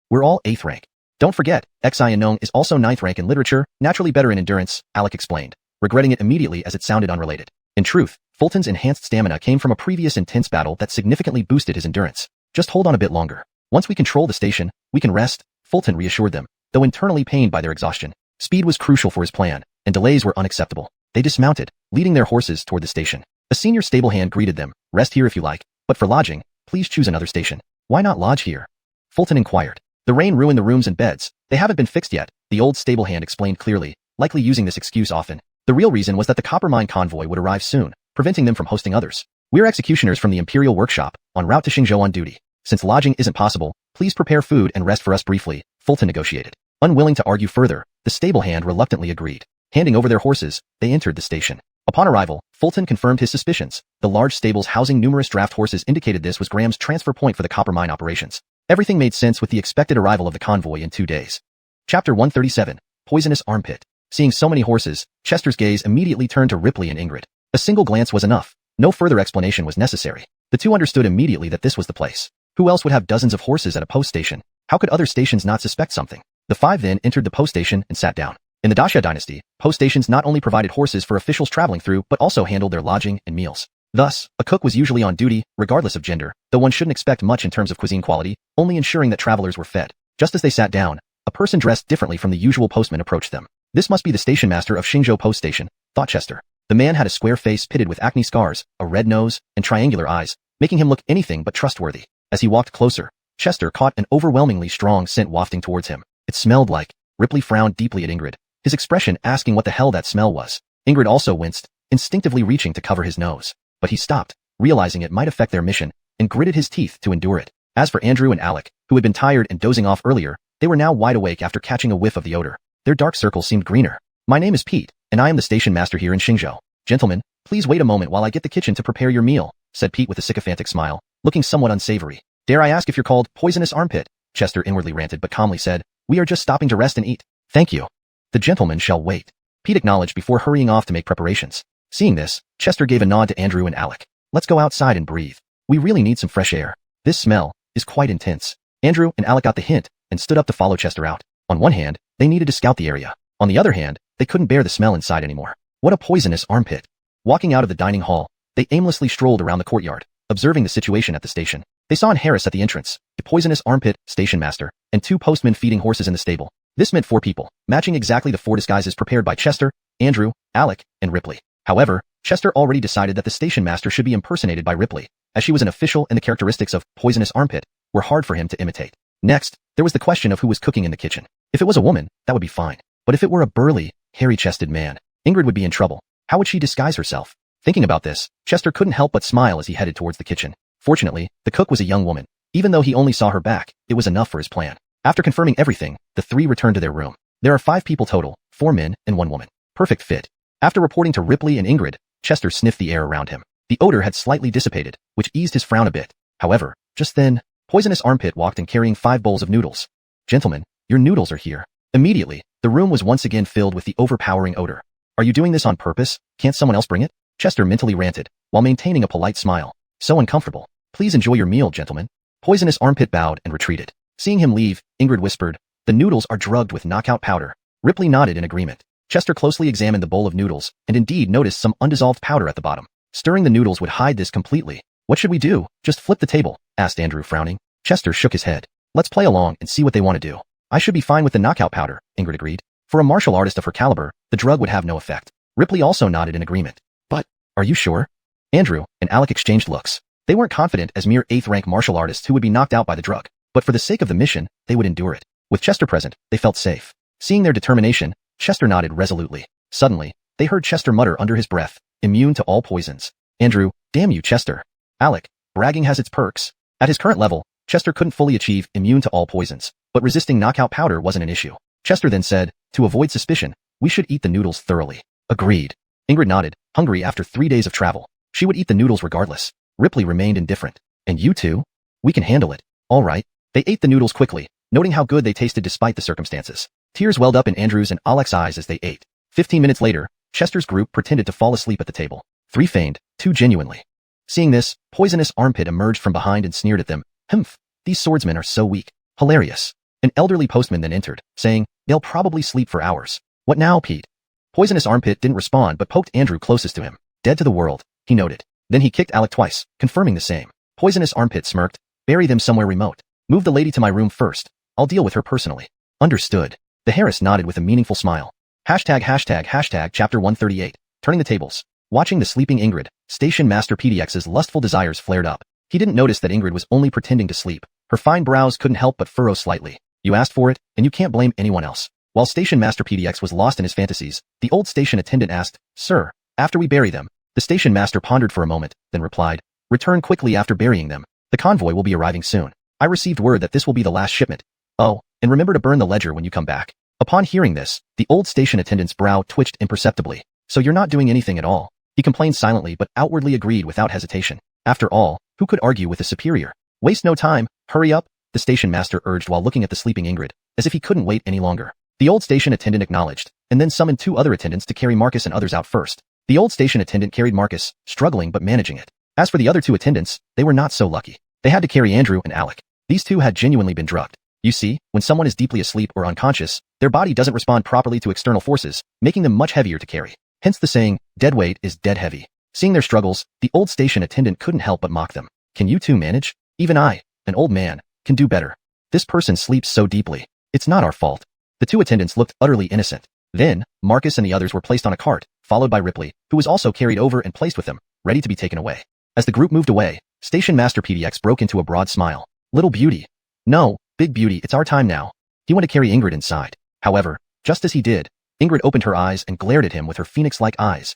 We're all 8th rank. Don't forget, Xi Nong is also 9th rank in literature, naturally better in endurance, Alec explained, regretting it immediately as it sounded unrelated. In truth, Fulton's enhanced stamina came from a previous intense battle that significantly boosted his endurance. Just hold on a bit longer. Once we control the station, we can rest, Fulton reassured them, though internally pained by their exhaustion. Speed was crucial for his plan, and delays were unacceptable. They dismounted, leading their horses toward the station. A senior stable hand greeted them, Rest here if you like, but for lodging, please choose another station. Why not lodge here? Fulton inquired. The rain ruined the rooms and beds. They haven't been fixed yet, the old stable hand explained clearly, likely using this excuse often. The real reason was that the copper mine convoy would arrive soon, preventing them from hosting others. We're executioners from the Imperial Workshop, en route to Xingzhou on duty. Since lodging isn't possible, please prepare food and rest for us briefly, Fulton negotiated. Unwilling to argue further, the stable hand reluctantly agreed. Handing over their horses, they entered the station. Upon arrival, Fulton confirmed his suspicions. The large stables housing numerous draft horses indicated this was Graham's transfer point for the copper mine operations. Everything made sense with the expected arrival of the convoy in 2 days. Chapter 137, Poisonous Armpit. Seeing so many horses, Chester's gaze immediately turned to Ripley and Ingrid. A single glance was enough. No further explanation was necessary. The two understood immediately that this was the place. Who else would have dozens of horses at a post station? How could other stations not suspect something? The 5 then entered the post station and sat down. In the Daxia dynasty, post stations not only provided horses for officials traveling through but also handled their lodging and meals. Thus, a cook was usually on duty, regardless of gender, though one shouldn't expect much in terms of cuisine quality, only ensuring that travelers were fed. Just as they sat down, a person dressed differently from the usual postman approached them. This must be the station master of Xingzhou Post Station, thought Chester. The man had a square face pitted with acne scars, a red nose, and triangular eyes, making him look anything but trustworthy. As he walked closer, Chester caught an overwhelmingly strong scent wafting towards him. It smelled like Ripley frowned deeply at Ingrid, his expression asking what the hell that smell was. Ingrid also winced, instinctively reaching to cover his nose. But he stopped, realizing it might affect their mission, and gritted his teeth to endure it. As for Andrew and Alec, who had been tired and dozing off earlier, they were now wide awake after catching a whiff of the odor. Their dark circles seemed greener. My name is Pete, and I am the station master here in Xingzhou. Gentlemen, please wait a moment while I get the kitchen to prepare your meal, said Pete with a sycophantic smile, looking somewhat unsavory. Dare I ask if you're called Poisonous Armpit? Chester inwardly ranted but calmly said, we are just stopping to rest and eat. Thank you. The gentleman shall wait. Pete acknowledged before hurrying off to make preparations. Seeing this, Chester gave a nod to Andrew and Alec. Let's go outside and breathe. We really need some fresh air. This smell is quite intense. Andrew and Alec got the hint and stood up to follow Chester out. On one hand, they needed to scout the area. On the other hand, they couldn't bear the smell inside anymore. What a poisonous armpit. Walking out of the dining hall, they aimlessly strolled around the courtyard, observing the situation at the station. They saw Harris at the entrance, the poisonous armpit, station master, and 2 postmen feeding horses in the stable. This meant 4 people, matching exactly the 4 disguises prepared by Chester, Andrew, Alec, and Ripley. However, Chester already decided that the station master should be impersonated by Ripley, as she was an official and the characteristics of poisonous armpit were hard for him to imitate. Next, there was the question of who was cooking in the kitchen. If it was a woman, that would be fine. But if it were a burly, hairy-chested man, Ingrid would be in trouble. How would she disguise herself? Thinking about this, Chester couldn't help but smile as he headed towards the kitchen. Fortunately, the cook was a young woman. Even though he only saw her back, it was enough for his plan. After confirming everything, the 3 returned to their room. There are 5 people total, 4 men and 1 woman. Perfect fit. After reporting to Ripley and Ingrid, Chester sniffed the air around him. The odor had slightly dissipated, which eased his frown a bit. However, just then, Poisonous Armpit walked in carrying 5 bowls of noodles. Gentlemen, your noodles are here. Immediately, the room was once again filled with the overpowering odor. Are you doing this on purpose? Can't someone else bring it? Chester mentally ranted, while maintaining a polite smile. So uncomfortable. Please enjoy your meal, gentlemen. Poisonous Armpit bowed and retreated. Seeing him leave, Ingrid whispered, the noodles are drugged with knockout powder. Ripley nodded in agreement. Chester closely examined the bowl of noodles, and indeed noticed some undissolved powder at the bottom. Stirring the noodles would hide this completely. What should we do? Just flip the table? Asked Andrew, frowning. Chester shook his head. Let's play along and see what they want to do. I should be fine with the knockout powder, Ingrid agreed. For a martial artist of her caliber, the drug would have no effect. Ripley also nodded in agreement. But, are you sure? Andrew and Alec exchanged looks. They weren't confident as mere 8th-rank martial artists who would be knocked out by the drug, but for the sake of the mission, they would endure it. With Chester present, they felt safe. Seeing their determination, Chester nodded resolutely. Suddenly, they heard Chester mutter under his breath, immune to all poisons. Andrew, damn you, Chester. Alec, bragging has its perks. At his current level, Chester couldn't fully achieve immune to all poisons, but resisting knockout powder wasn't an issue. Chester then said, to avoid suspicion, we should eat the noodles thoroughly. Agreed. Ingrid nodded, hungry after 3 days of travel. She would eat the noodles regardless. Ripley remained indifferent. And you two? We can handle it. All right. They ate the noodles quickly, noting how good they tasted despite the circumstances. Tears welled up in Andrew's and Alec's eyes as they ate. 15 minutes later, Chester's group pretended to fall asleep at the table. 3 feigned, 2 genuinely. Seeing this, Poisonous Armpit emerged from behind and sneered at them. Humph, these swordsmen are so weak. Hilarious. An elderly postman then entered, saying, they'll probably sleep for hours. What now, Pete? Poisonous Armpit didn't respond but poked Andrew closest to him. Dead to the world, he noted. Then he kicked Alec twice, confirming the same. Poisonous Armpit smirked. Bury them somewhere remote. Move the lady to my room first. I'll deal with her personally. Understood. The Harris nodded with a meaningful smile. Hashtag chapter 138. Turning the tables. Watching the sleeping Ingrid, Station Master PDX's lustful desires flared up. He didn't notice that Ingrid was only pretending to sleep. Her fine brows couldn't help but furrow slightly. You asked for it, and you can't blame anyone else. While Station Master PDX was lost in his fantasies, the old station attendant asked, Sir, after we bury them? The station master pondered for a moment, then replied, Return quickly after burying them. The convoy will be arriving soon. I received word that this will be the last shipment. Oh, and remember to burn the ledger when you come back. Upon hearing this, the old station attendant's brow twitched imperceptibly. So you're not doing anything at all. He complained silently but outwardly agreed without hesitation. After all, who could argue with a superior? Waste no time, hurry up, the station master urged while looking at the sleeping Ingrid, as if he couldn't wait any longer. The old station attendant acknowledged, and then summoned 2 other attendants to carry Marcus and others out first. The old station attendant carried Marcus, struggling but managing it. As for the other 2 attendants, they were not so lucky. They had to carry Andrew and Alec. These 2 had genuinely been drugged. You see, when someone is deeply asleep or unconscious, their body doesn't respond properly to external forces, making them much heavier to carry. Hence the saying, dead weight is dead heavy. Seeing their struggles, the old station attendant couldn't help but mock them. Can you 2 manage? Even I, an old man, can do better. This person sleeps so deeply. It's not our fault. The 2 attendants looked utterly innocent. Then, Marcus and the others were placed on a cart, followed by Ripley, who was also carried over and placed with them, ready to be taken away. As the group moved away, Station Master PDX broke into a broad smile. Little beauty. No, big beauty, it's our time now. He went to carry Ingrid inside. However, just as he did, Ingrid opened her eyes and glared at him with her phoenix-like eyes.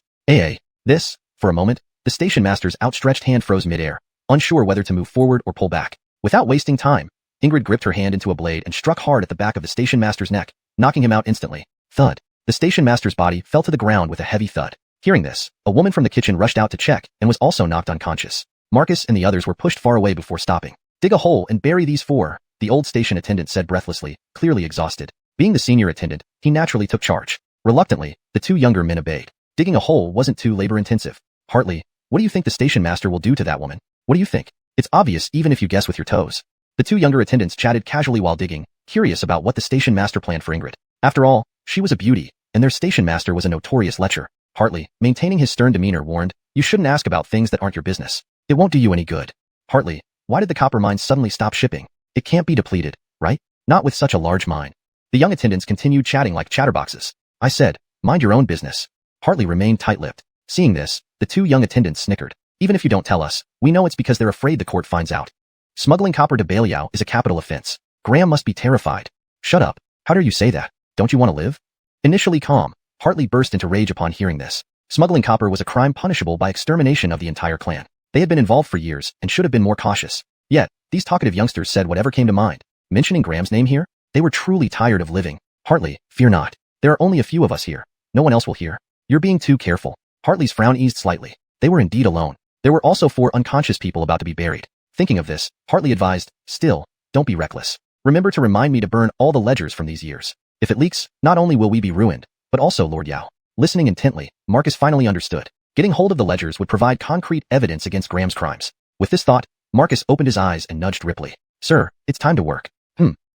This, for a moment, the station master's outstretched hand froze mid-air, unsure whether to move forward or pull back. Without wasting time, Ingrid gripped her hand into a blade and struck hard at the back of the station master's neck, knocking him out instantly. Thud. The station master's body fell to the ground with a heavy thud. Hearing this, a woman from the kitchen rushed out to check and was also knocked unconscious. Marcus and the others were pushed far away before stopping. Dig a hole and bury these four, the old station attendant said breathlessly, clearly exhausted. Being the senior attendant, he naturally took charge. Reluctantly, the two younger men obeyed. Digging a hole wasn't too labor-intensive. Hartley, what do you think the station master will do to that woman? What do you think? It's obvious even if you guess with your toes. The two younger attendants chatted casually while digging, curious about what the station master planned for Ingrid. After all, she was a beauty, and their station master was a notorious lecher. Hartley, maintaining his stern demeanor, warned, you shouldn't ask about things that aren't your business. It won't do you any good. Hartley, why did the copper mines suddenly stop shipping? It can't be depleted, right? Not with such a large mine. The young attendants continued chatting like chatterboxes. I said, mind your own business. Hartley remained tight-lipped. Seeing this, the two young attendants snickered. Even if you don't tell us, we know it's because they're afraid the court finds out. Smuggling copper to Beliao is a capital offense. Graham must be terrified. Shut up. How dare you say that? Don't you want to live? Initially calm, Hartley burst into rage upon hearing this. Smuggling copper was a crime punishable by extermination of the entire clan. They had been involved for years and should have been more cautious. Yet, these talkative youngsters said whatever came to mind. Mentioning Graham's name here? They were truly tired of living. Hartley, fear not. There are only a few of us here. No one else will hear. You're being too careful. Hartley's frown eased slightly. They were indeed alone. There were also 4 unconscious people about to be buried. Thinking of this, Hartley advised, still, don't be reckless. Remember to remind me to burn all the ledgers from these years. If it leaks, not only will we be ruined, but also Lord Yao. Listening intently, Marcus finally understood. Getting hold of the ledgers would provide concrete evidence against Graham's crimes. With this thought, Marcus opened his eyes and nudged Ripley. Sir, it's time to work.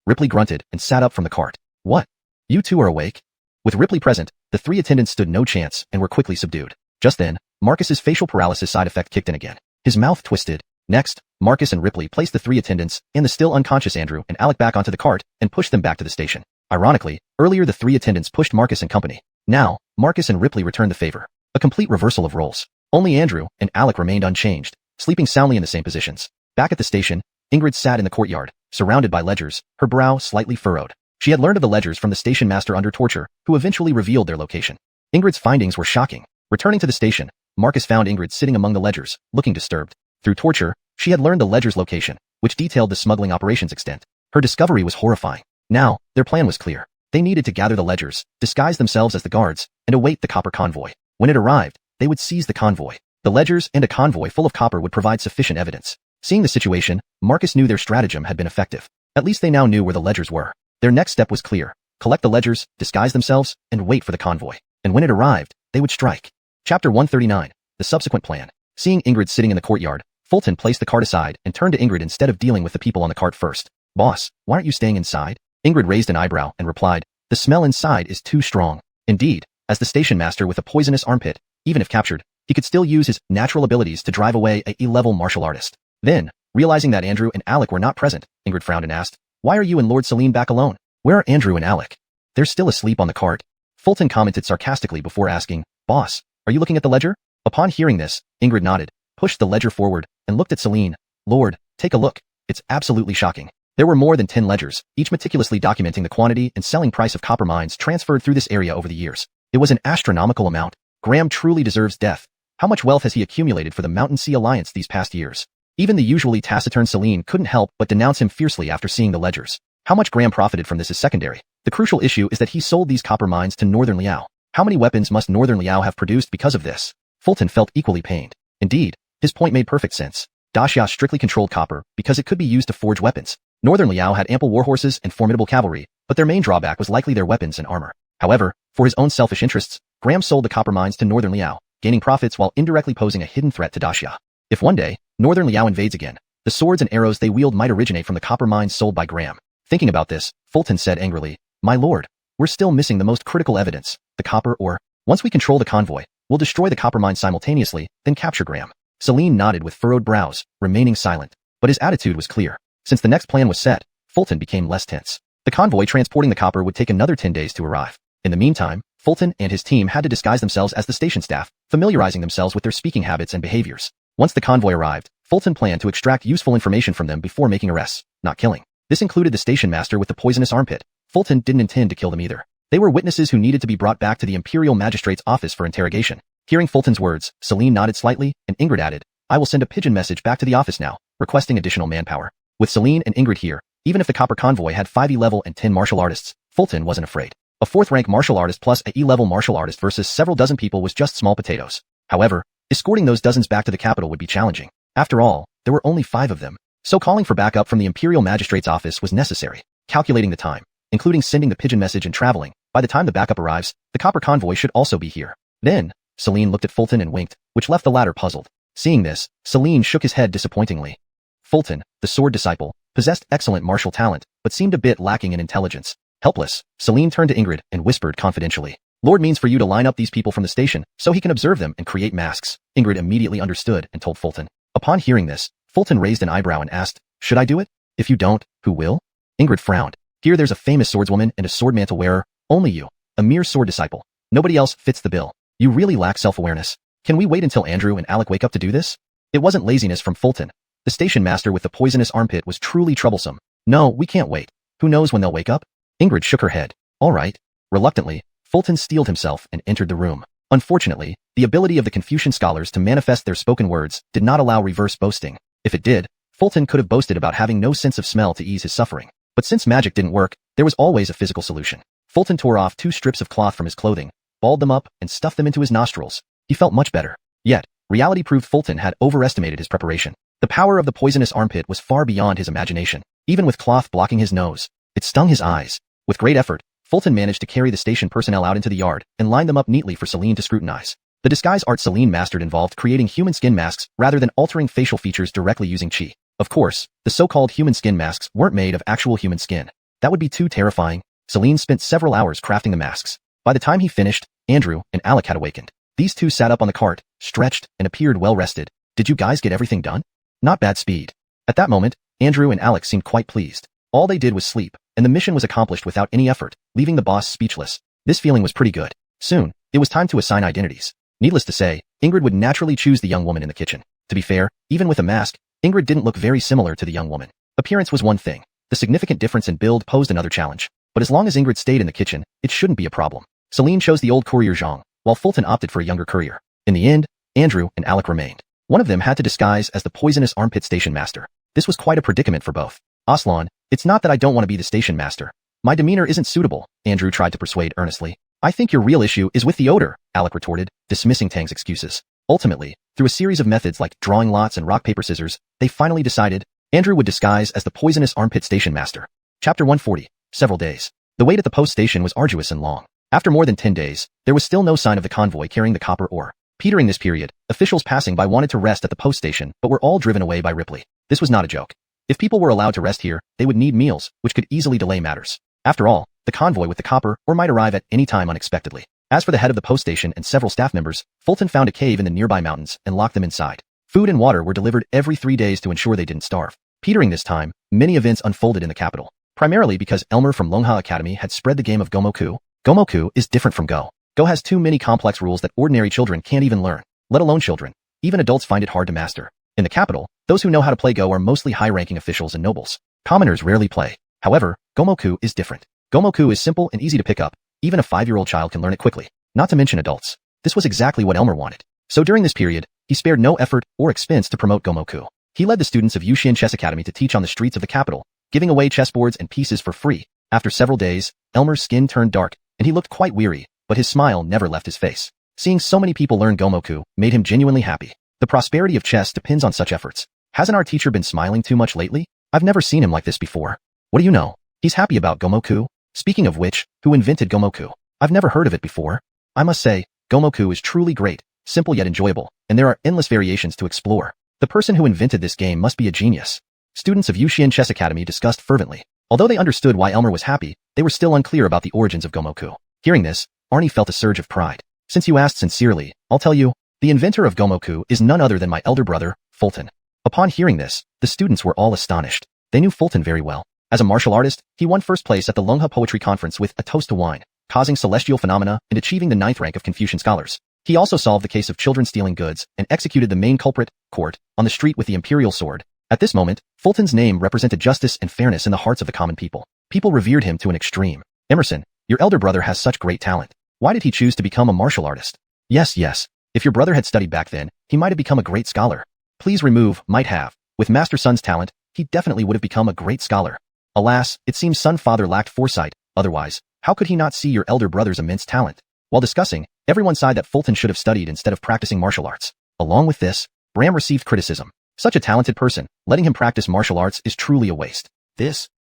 Ripley grunted and sat up from the cart. What? You two are awake? With Ripley present, the 3 attendants stood no chance and were quickly subdued. Just then, Marcus's facial paralysis side effect kicked in again. His mouth twisted. Next, Marcus and Ripley placed the 3 attendants and the still unconscious Andrew and Alec back onto the cart and pushed them back to the station. Ironically, earlier the 3 attendants pushed Marcus and company. Now, Marcus and Ripley returned the favor. A complete reversal of roles. Only Andrew and Alec remained unchanged, sleeping soundly in the same positions. Back at the station, Ingrid sat in the courtyard, surrounded by ledgers, her brow slightly furrowed. She had learned of the ledgers from the station master under torture, who eventually revealed their location. Ingrid's findings were shocking. Returning to the station, Marcus found Ingrid sitting among the ledgers, looking disturbed. Through torture, she had learned the ledger's location, which detailed the smuggling operations extent. Her discovery was horrifying. Now, their plan was clear. They needed to gather the ledgers, disguise themselves as the guards, and await the copper convoy. When it arrived, they would seize the convoy. The ledgers and a convoy full of copper would provide sufficient evidence. Seeing the situation, Marcus knew their stratagem had been effective. At least they now knew where the ledgers were. Their next step was clear. Collect the ledgers, disguise themselves, and wait for the convoy. And when it arrived, they would strike. Chapter 139. The subsequent plan. Seeing Ingrid sitting in the courtyard, Fulton placed the cart aside and turned to Ingrid instead of dealing with the people on the cart first. Boss, why aren't you staying inside? Ingrid raised an eyebrow and replied, the smell inside is too strong. Indeed, as the station master with a poisonous armpit, even if captured, he could still use his natural abilities to drive away a E-level martial artist. Then, realizing that Andrew and Alec were not present, Ingrid frowned and asked, why are you and Lord Celine back alone? Where are Andrew and Alec? They're still asleep on the cart. Fulton commented sarcastically before asking, boss, are you looking at the ledger? Upon hearing this, Ingrid nodded, pushed the ledger forward, and looked at Celine. Lord, take a look. It's absolutely shocking. There were more than 10 ledgers, each meticulously documenting the quantity and selling price of copper mines transferred through this area over the years. It was an astronomical amount. Graham truly deserves death. How much wealth has he accumulated for the Mountain Sea Alliance these past years? Even the usually taciturn Celine couldn't help but denounce him fiercely after seeing the ledgers. How much Graham profited from this is secondary. The crucial issue is that he sold these copper mines to Northern Liao. How many weapons must Northern Liao have produced because of this? Fulton felt equally pained. Indeed, his point made perfect sense. Daxia strictly controlled copper because it could be used to forge weapons. Northern Liao had ample warhorses and formidable cavalry, but their main drawback was likely their weapons and armor. However, for his own selfish interests, Graham sold the copper mines to Northern Liao, gaining profits while indirectly posing a hidden threat to Daxia. If one day, Northern Liao invades again, the swords and arrows they wield might originate from the copper mines sold by Graham. Thinking about this, Fulton said angrily, my lord, we're still missing the most critical evidence, the copper ore. Once we control the convoy, we'll destroy the copper mines simultaneously, then capture Graham. Celine nodded with furrowed brows, remaining silent. But his attitude was clear. Since the next plan was set, Fulton became less tense. The convoy transporting the copper would take another 10 days to arrive. In the meantime, Fulton and his team had to disguise themselves as the station staff, familiarizing themselves with their speaking habits and behaviors. Once the convoy arrived, Fulton planned to extract useful information from them before making arrests, not killing. This included the station master with the poisonous armpit, Fulton didn't intend to kill them either. They were witnesses who needed to be brought back to the Imperial Magistrate's office for interrogation. Hearing Fulton's words, Celine nodded slightly, and Ingrid added, I will send a pigeon message back to the office now, requesting additional manpower. With Celine and Ingrid here, even if the Copper Convoy had 5 E-level and 10 martial artists, Fulton wasn't afraid. A 4th-rank martial artist plus a E-level martial artist versus several dozen people was just small potatoes. However, escorting those dozens back to the capital would be challenging. After all, there were only 5 of them. So calling for backup from the Imperial Magistrate's office was necessary. Calculating the time, including sending the pigeon message and traveling, by the time the backup arrives, the Copper Convoy should also be here. Then, Celine looked at Fulton and winked, which left the latter puzzled. Seeing this, Celine shook his head disappointingly. Fulton, the sword disciple, possessed excellent martial talent, but seemed a bit lacking in intelligence. Helpless, Celine turned to Ingrid and whispered confidentially. Lord means for you to line up these people from the station, so he can observe them and create masks. Ingrid immediately understood and told Fulton. Upon hearing this, Fulton raised an eyebrow and asked, should I do it? If you don't, who will? Ingrid frowned. Here there's a famous swordswoman and a sword mantle wearer, only you, a mere sword disciple. Nobody else fits the bill. You really lack self-awareness. Can we wait until Andrew and Alec wake up to do this? It wasn't laziness from Fulton. The station master with the poisonous armpit was truly troublesome. No, we can't wait. Who knows when they'll wake up? Ingrid shook her head. All right. Reluctantly, Fulton steeled himself and entered the room. Unfortunately, the ability of the Confucian scholars to manifest their spoken words did not allow reverse boasting. If it did, Fulton could have boasted about having no sense of smell to ease his suffering. But since magic didn't work, there was always a physical solution. Fulton tore off 2 strips of cloth from his clothing, balled them up, and stuffed them into his nostrils. He felt much better. Yet, reality proved Fulton had overestimated his preparation. The power of the poisonous armpit was far beyond his imagination. Even with cloth blocking his nose, it stung his eyes. With great effort, Fulton managed to carry the station personnel out into the yard and line them up neatly for Celine to scrutinize. The disguise art Celine mastered involved creating human skin masks rather than altering facial features directly using chi. Of course, the so-called human skin masks weren't made of actual human skin. That would be too terrifying. Celine spent several hours crafting the masks. By the time he finished, Andrew and Alec had awakened. These two sat up on the cart, stretched, and appeared well rested. Did you guys get everything done? Not bad speed. At that moment, Andrew and Alec seemed quite pleased. All they did was sleep, and the mission was accomplished without any effort, leaving the boss speechless. This feeling was pretty good. Soon, it was time to assign identities. Needless to say, Ingrid would naturally choose the young woman in the kitchen. To be fair, even with a mask, Ingrid didn't look very similar to the young woman. Appearance was one thing. The significant difference in build posed another challenge. But as long as Ingrid stayed in the kitchen, it shouldn't be a problem. Celine chose the old courier Zhang, while Fulton opted for a younger courier. In the end, Andrew and Alec remained. One of them had to disguise as the poisonous armpit station master. This was quite a predicament for both. Aslan, it's not that I don't want to be the station master. My demeanor isn't suitable, Andrew tried to persuade earnestly. I think your real issue is with the odor, Alec retorted, dismissing Tang's excuses. Ultimately, through a series of methods like drawing lots and rock paper scissors, they finally decided Andrew would disguise as the poisonous armpit station master. Chapter 140. Several days. The wait at the post station was arduous and long. After more than 10 days, there was still no sign of the convoy carrying the copper ore. Petering this period, officials passing by wanted to rest at the post station but were all driven away by Ripley. This was not a joke. If people were allowed to rest here, they would need meals, which could easily delay matters. After all, the convoy with the copper ore might arrive at any time unexpectedly. As for the head of the post station and several staff members, Fulton found a cave in the nearby mountains and locked them inside. Food and water were delivered every 3 days to ensure they didn't starve. Petering this time, many events unfolded in the capital. Primarily because Elmer from Longha Academy had spread the game of Gomoku. Gomoku is different from Go. Go has too many complex rules that ordinary children can't even learn, let alone children. Even adults find it hard to master. In the capital, those who know how to play Go are mostly high-ranking officials and nobles. Commoners rarely play. However, Gomoku is different. Gomoku is simple and easy to pick up. Even a 5-year-old child can learn it quickly. Not to mention adults. This was exactly what Elmer wanted. So during this period, he spared no effort or expense to promote Gomoku. He led the students of Jian Chess Academy to teach on the streets of the capital, giving away chessboards and pieces for free. After several days, Elmer's skin turned dark, and he looked quite weary, but his smile never left his face. Seeing so many people learn Gomoku made him genuinely happy. The prosperity of chess depends on such efforts. Hasn't our teacher been smiling too much lately? I've never seen him like this before. What do you know? He's happy about Gomoku. Speaking of which, who invented Gomoku? I've never heard of it before. I must say, Gomoku is truly great, simple yet enjoyable, and there are endless variations to explore. The person who invented this game must be a genius. Students of Jian Chess Academy discussed fervently. Although they understood why Elmer was happy, they were still unclear about the origins of Gomoku. Hearing this, Arnie felt a surge of pride. Since you asked sincerely, I'll tell you, the inventor of Gomoku is none other than my elder brother, Fulton. Upon hearing this, the students were all astonished. They knew Fulton very well. As a martial artist, he won first place at the Longha Poetry Conference with A Toast to Wine, causing celestial phenomena and achieving the 9th rank of Confucian scholars. He also solved the case of children stealing goods and executed the main culprit, Court, on the street with the imperial sword. At this moment, Fulton's name represented justice and fairness in the hearts of the common people. People revered him to an extreme. Emerson, your elder brother has such great talent. Why did he choose to become a martial artist? Yes. If your brother had studied back then, he might have become a great scholar. Please remove might have. With Master Sun's talent, he definitely would have become a great scholar. Alas, it seems Sun Father lacked foresight. Otherwise, how could he not see your elder brother's immense talent? While discussing, everyone sighed that Fulton should have studied instead of practicing martial arts. Along with this, Bram received criticism. Such a talented person, letting him practice martial arts is truly a waste.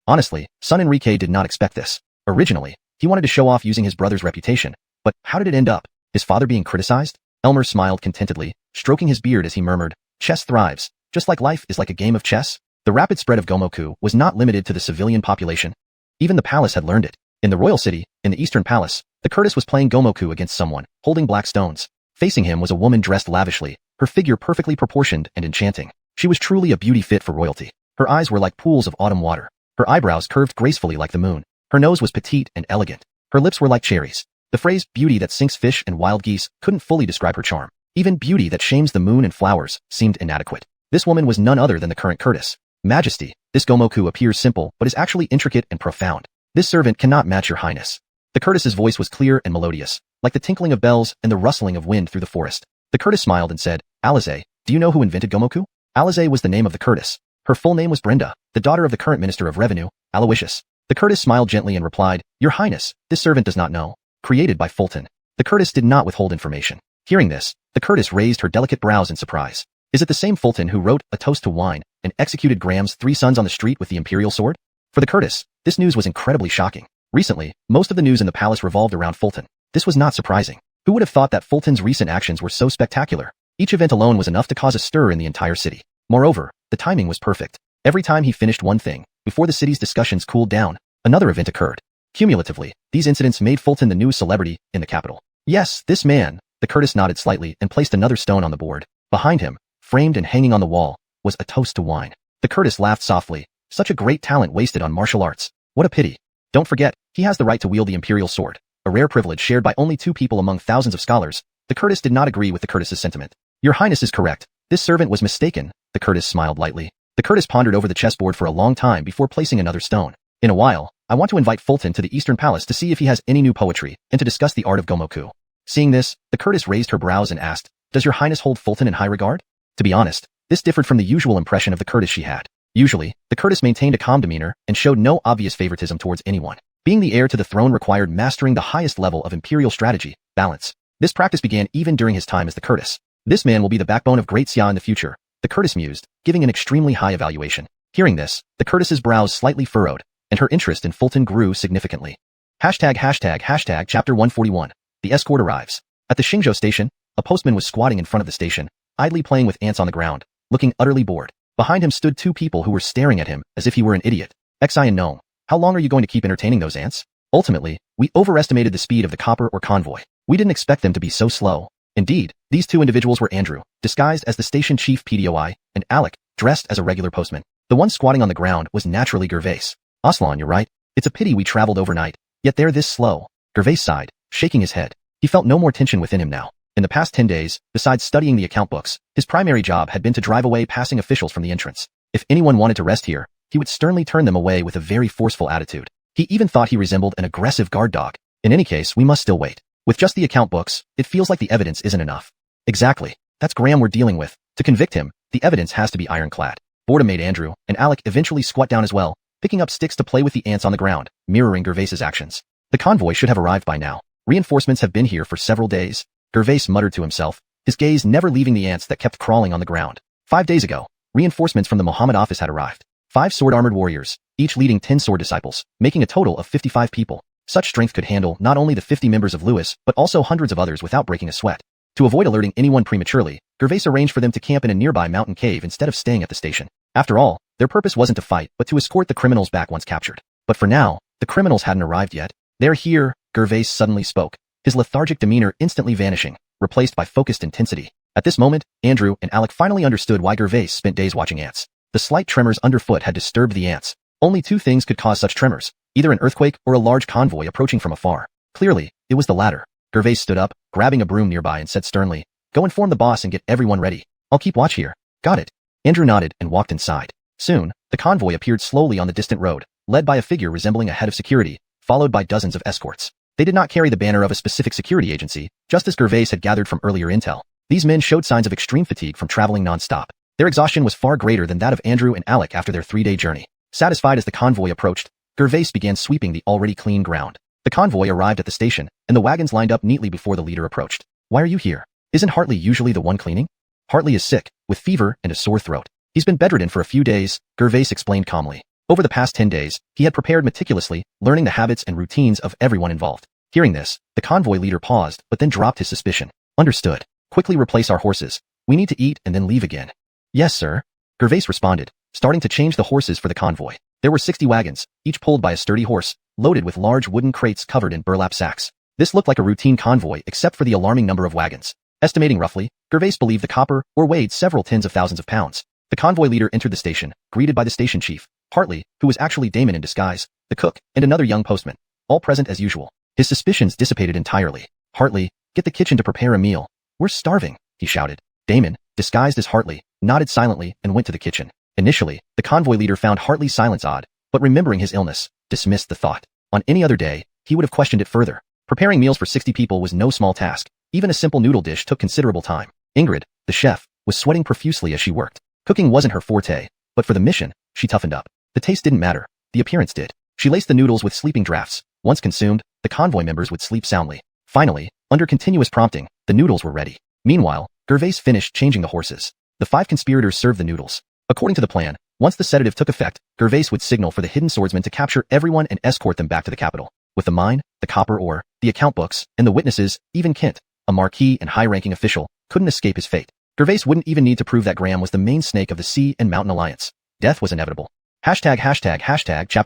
Honestly, Son Enrique did not expect this. Originally, he wanted to show off using his brother's reputation. But how did it end up? His father being criticized? Elmer smiled contentedly, stroking his beard as he murmured, chess thrives, just like life is like a game of chess. The rapid spread of Gomoku was not limited to the civilian population. Even the palace had learned it. In the royal city, in the Eastern Palace, the Curtis was playing Gomoku against someone, holding black stones. Facing him was a woman dressed lavishly, her figure perfectly proportioned and enchanting. She was truly a beauty fit for royalty. Her eyes were like pools of autumn water. Her eyebrows curved gracefully like the moon. Her nose was petite and elegant. Her lips were like cherries. The phrase beauty that sinks fish and wild geese couldn't fully describe her charm. Even beauty that shames the moon and flowers seemed inadequate. This woman was none other than the current Curtis. Majesty, this Gomoku appears simple but is actually intricate and profound. This servant cannot match your highness. The Curtis's voice was clear and melodious, like the tinkling of bells and the rustling of wind through the forest. The Curtis smiled and said, Alize, do you know who invented Gomoku? Alize was the name of the Curtis. Her full name was Brenda, the daughter of the current Minister of Revenue, Aloysius. The Curtis smiled gently and replied, Your Highness, this servant does not know. Created by Fulton. The Curtis did not withhold information. Hearing this, the Curtis raised her delicate brows in surprise. Is it the same Fulton who wrote A Toast to Wine and executed Graham's 3 sons on the street with the imperial sword? For the Curtis, this news was incredibly shocking. Recently, most of the news in the palace revolved around Fulton. This was not surprising. Who would have thought that Fulton's recent actions were so spectacular? Each event alone was enough to cause a stir in the entire city. Moreover, the timing was perfect. Every time he finished one thing, before the city's discussions cooled down, another event occurred. Cumulatively, these incidents made Fulton the newest celebrity in the capital. Yes, this man. The Curtis nodded slightly and placed another stone on the board. Behind him, framed and hanging on the wall, was A Toast to Wine. The Curtis laughed softly. Such a great talent wasted on martial arts. What a pity. Don't forget, he has the right to wield the imperial sword, a rare privilege shared by only 2 people among thousands of scholars. The Curtis did not agree with the Curtis's sentiment. Your Highness is correct. This servant was mistaken. The Curtis smiled lightly. The Curtis pondered over the chessboard for a long time before placing another stone. In a while, I want to invite Fulton to the Eastern Palace to see if he has any new poetry and to discuss the art of Gomoku. Seeing this, the Curtis raised her brows and asked, Does your Highness hold Fulton in high regard? To be honest, this differed from the usual impression of the Curtis she had. Usually, the Curtis maintained a calm demeanor and showed no obvious favoritism towards anyone. Being the heir to the throne required mastering the highest level of imperial strategy, balance. This practice began even during his time as the Curtis. This man will be the backbone of Great Xia in the future, the Curtis mused, giving an extremely high evaluation. Hearing this, the Curtis's brows slightly furrowed, and her interest in Fulton grew significantly. Chapter 141. The escort arrives. At the Xingzhou station, a postman was squatting in front of the station, idly playing with ants on the ground, looking utterly bored. Behind him stood 2 people who were staring at him as if he were an idiot. Xi and Gnome, how long are you going to keep entertaining those ants? Ultimately, we overestimated the speed of the copper or convoy. We didn't expect them to be so slow. Indeed, these 2 individuals were Andrew, disguised as the station chief PDOI, and Alec, dressed as a regular postman. The one squatting on the ground was naturally Gervais. Aslan, you're right. It's a pity we traveled overnight, yet they're this slow. Gervais sighed, shaking his head. He felt no more tension within him now. In the past 10 days, besides studying the account books, his primary job had been to drive away passing officials from the entrance. If anyone wanted to rest here, he would sternly turn them away with a very forceful attitude. He even thought he resembled an aggressive guard dog. In any case, we must still wait. With just the account books, it feels like the evidence isn't enough. Exactly. That's Graham we're dealing with. To convict him, the evidence has to be ironclad. Boredom made Andrew and Alec eventually squat down as well, picking up sticks to play with the ants on the ground, mirroring Gervais's actions. The convoy should have arrived by now. Reinforcements have been here for several days. Gervais muttered to himself, his gaze never leaving the ants that kept crawling on the ground. 5 days ago, reinforcements from the Muhammad office had arrived. 5 sword-armored warriors, each leading 10 sword disciples, making a total of 55 people. Such strength could handle not only the 50 members of Lewis, but also hundreds of others without breaking a sweat. To avoid alerting anyone prematurely, Gervais arranged for them to camp in a nearby mountain cave instead of staying at the station. After all, their purpose wasn't to fight, but to escort the criminals back once captured. But for now, the criminals hadn't arrived yet. They're here, Gervais suddenly spoke, his lethargic demeanor instantly vanishing, replaced by focused intensity. At this moment, Andrew and Alec finally understood why Gervais spent days watching ants. The slight tremors underfoot had disturbed the ants. Only 2 things could cause such tremors, either an earthquake or a large convoy approaching from afar. Clearly, it was the latter. Gervais stood up, grabbing a broom nearby and said sternly, Go inform the boss and get everyone ready. I'll keep watch here. Got it. Andrew nodded and walked inside. Soon, the convoy appeared slowly on the distant road, led by a figure resembling a head of security, followed by dozens of escorts. They did not carry the banner of a specific security agency, just as Gervais had gathered from earlier intel. These men showed signs of extreme fatigue from traveling non-stop. Their exhaustion was far greater than that of Andrew and Alec after their 3-day journey. Satisfied as the convoy approached, Gervais began sweeping the already clean ground. The convoy arrived at the station, and the wagons lined up neatly before the leader approached. "Why are you here? Isn't Hartley usually the one cleaning?" "Hartley is sick, with fever and a sore throat. He's been bedridden for a few days," Gervais explained calmly. Over the past 10 days, he had prepared meticulously, learning the habits and routines of everyone involved. Hearing this, the convoy leader paused but then dropped his suspicion. "Understood. Quickly replace our horses. We need to eat and then leave again." "Yes, sir," Gervais responded, starting to change the horses for the convoy. There were 60 wagons, each pulled by a sturdy horse, loaded with large wooden crates covered in burlap sacks. This looked like a routine convoy except for the alarming number of wagons. Estimating roughly, Gervais believed the copper ore weighed several tens of thousands of pounds. The convoy leader entered the station, greeted by the station chief, Hartley, who was actually Damon in disguise, the cook, and another young postman, all present as usual. His suspicions dissipated entirely. "Hartley, get the kitchen to prepare a meal. We're starving," he shouted. Damon, disguised as Hartley, nodded silently and went to the kitchen. Initially, the convoy leader found Hartley's silence odd, but remembering his illness, dismissed the thought. On any other day, he would have questioned it further. Preparing meals for 60 people was no small task. Even a simple noodle dish took considerable time. Ingrid, the chef, was sweating profusely as she worked. Cooking wasn't her forte, but for the mission, she toughened up. The taste didn't matter. The appearance did. She laced the noodles with sleeping drafts. Once consumed, the convoy members would sleep soundly. Finally, under continuous prompting, the noodles were ready. Meanwhile, Gervais finished changing the horses. The 5 conspirators served the noodles. According to the plan, once the sedative took effect, Gervais would signal for the hidden swordsmen to capture everyone and escort them back to the capital. With the mine, the copper ore, the account books, and the witnesses, even Kent, a marquis and high-ranking official, couldn't escape his fate. Gervais wouldn't even need to prove that Graham was the main snake of the Sea and Mountain Alliance. Death was inevitable. Chapter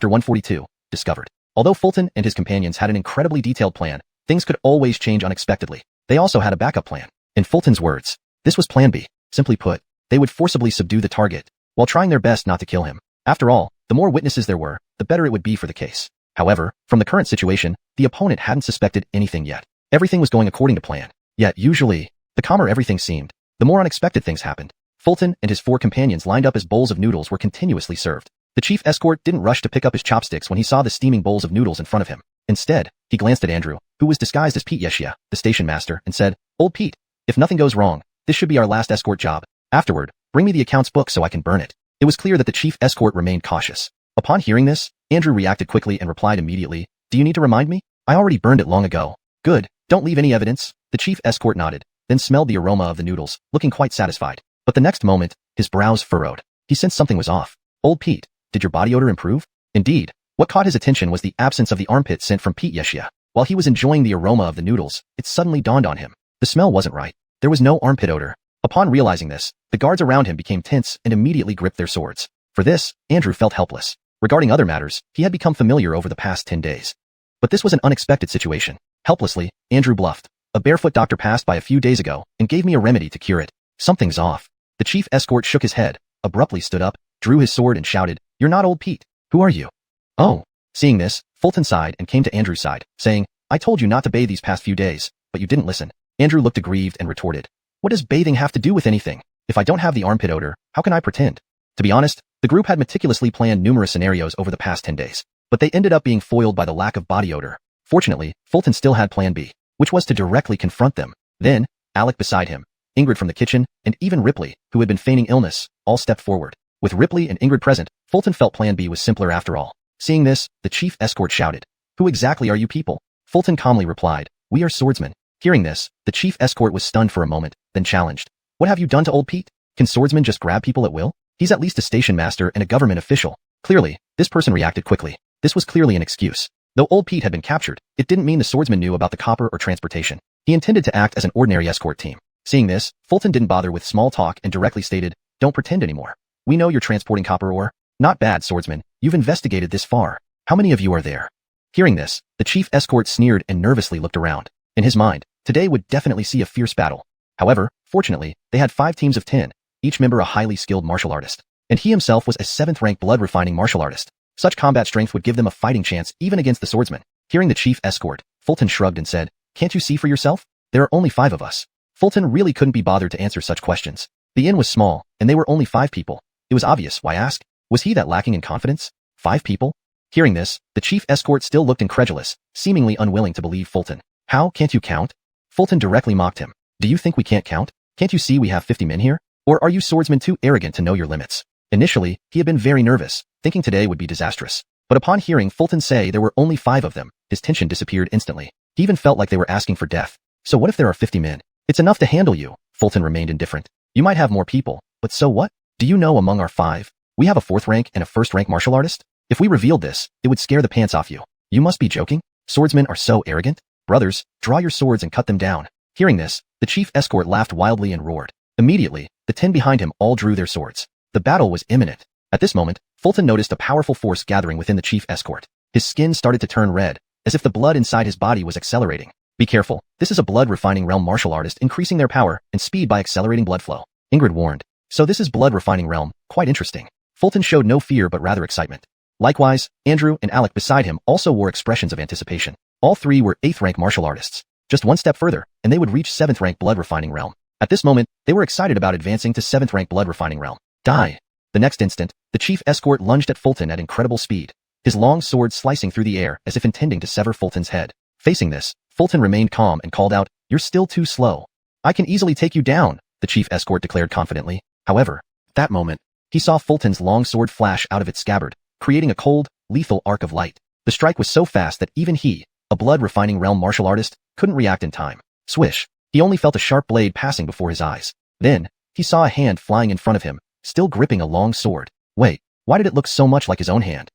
142, discovered. Although Fulton and his companions had an incredibly detailed plan, things could always change unexpectedly. They also had a backup plan. In Fulton's words, this was Plan B. Simply put, they would forcibly subdue the target, while trying their best not to kill him. After all, the more witnesses there were, the better it would be for the case. However, from the current situation, the opponent hadn't suspected anything yet. Everything was going according to plan. Yet usually, the calmer everything seemed, the more unexpected things happened. Fulton and his 4 companions lined up as bowls of noodles were continuously served. The chief escort didn't rush to pick up his chopsticks when he saw the steaming bowls of noodles in front of him. Instead, he glanced at Andrew, who was disguised as Pete Yeshia, the station master, and said, "Old Pete, if nothing goes wrong, this should be our last escort job. Afterward, bring me the accounts book so I can burn it." It was clear that the chief escort remained cautious. Upon hearing this, Andrew reacted quickly and replied immediately, "Do you need to remind me? I already burned it long ago." "Good, don't leave any evidence." The chief escort nodded, then smelled the aroma of the noodles, looking quite satisfied. But the next moment, his brows furrowed. He sensed something was off. "Old Pete, did your body odor improve?" Indeed, what caught his attention was the absence of the armpit scent from Pete Yeshia. While he was enjoying the aroma of the noodles, it suddenly dawned on him. The smell wasn't right. There was no armpit odor. Upon realizing this, the guards around him became tense and immediately gripped their swords. For this, Andrew felt helpless. Regarding other matters, he had become familiar over the past 10 days. But this was an unexpected situation. Helplessly, Andrew bluffed. "A barefoot doctor passed by a few days ago and gave me a remedy to cure it. Something's off." The chief escort shook his head, abruptly stood up, drew his sword and shouted, "You're not Old Pete. Who are you?" "Oh." Seeing this, Fulton sighed and came to Andrew's side, saying, "I told you not to bathe these past few days, but you didn't listen." Andrew looked aggrieved and retorted, "What does bathing have to do with anything? If I don't have the armpit odor, how can I pretend?" To be honest, the group had meticulously planned numerous scenarios over the past 10 days, but they ended up being foiled by the lack of body odor. Fortunately, Fulton still had Plan B, which was to directly confront them. Then, Alec beside him, Ingrid from the kitchen, and even Ripley, who had been feigning illness, all stepped forward. With Ripley and Ingrid present, Fulton felt Plan B was simpler after all. Seeing this, the chief escort shouted, "Who exactly are you people?" Fulton calmly replied, "We are swordsmen." Hearing this, the chief escort was stunned for a moment, then challenged, "What have you done to Old Pete? Can swordsmen just grab people at will? He's at least a station master and a government official." Clearly, this person reacted quickly. This was clearly an excuse. Though Old Pete had been captured, it didn't mean the swordsman knew about the copper or transportation. He intended to act as an ordinary escort team. Seeing this, Fulton didn't bother with small talk and directly stated, "Don't pretend anymore. We know you're transporting copper ore. Not bad, swordsman. You've investigated this far. How many of you are there?" Hearing this, the chief escort sneered and nervously looked around. In his mind, today would definitely see a fierce battle. However, fortunately, they had 5 teams of 10, each member a highly skilled martial artist. And he himself was a 7th-ranked blood-refining martial artist. Such combat strength would give them a fighting chance even against the swordsman. Hearing the chief escort, Fulton shrugged and said, "Can't you see for yourself? There are only 5 of us." Fulton really couldn't be bothered to answer such questions. The inn was small, and they were only 5 people. It was obvious, why ask? Was he that lacking in confidence? 5 people? Hearing this, the chief escort still looked incredulous, seemingly unwilling to believe Fulton. How, can't you count? Fulton directly mocked him. Do you think we can't count? Can't you see we have 50 men here? Or are you swordsmen too arrogant to know your limits? Initially, he had been very nervous, thinking today would be disastrous. But upon hearing Fulton say there were only 5 of them, his tension disappeared instantly. He even felt like they were asking for death. So what if there are 50 men? It's enough to handle you. Fulton remained indifferent. You might have more people, but so what? Do you know among our 5, we have a 4th rank and a 1st rank martial artist? If we revealed this, it would scare the pants off you. You must be joking? Swordsmen are so arrogant? Brothers, draw your swords and cut them down. Hearing this, the chief escort laughed wildly and roared. Immediately, the 10 behind him all drew their swords. The battle was imminent. At this moment, Fulton noticed a powerful force gathering within the chief escort. His skin started to turn red, as if the blood inside his body was accelerating. Be careful, this is a blood-refining realm martial artist increasing their power and speed by accelerating blood flow. Ingrid warned. So this is blood-refining realm, quite interesting. Fulton showed no fear but rather excitement. Likewise, Andrew and Alec beside him also wore expressions of anticipation. All 3 were 8th rank martial artists. Just one step further, and they would reach 7th rank blood-refining realm. At this moment, they were excited about advancing to 7th rank blood-refining realm. Die! The next instant, the chief escort lunged at Fulton at incredible speed, his long sword slicing through the air as if intending to sever Fulton's head. Facing this, Fulton remained calm and called out, "You're still too slow. I can easily take you down," the chief escort declared confidently. However, at that moment, he saw Fulton's long sword flash out of its scabbard, creating a cold, lethal arc of light. The strike was so fast that even he, a blood-refining realm martial artist, couldn't react in time. Swish! He only felt a sharp blade passing before his eyes. Then, he saw a hand flying in front of him, still gripping a long sword. Wait, why did it look so much like his own hand?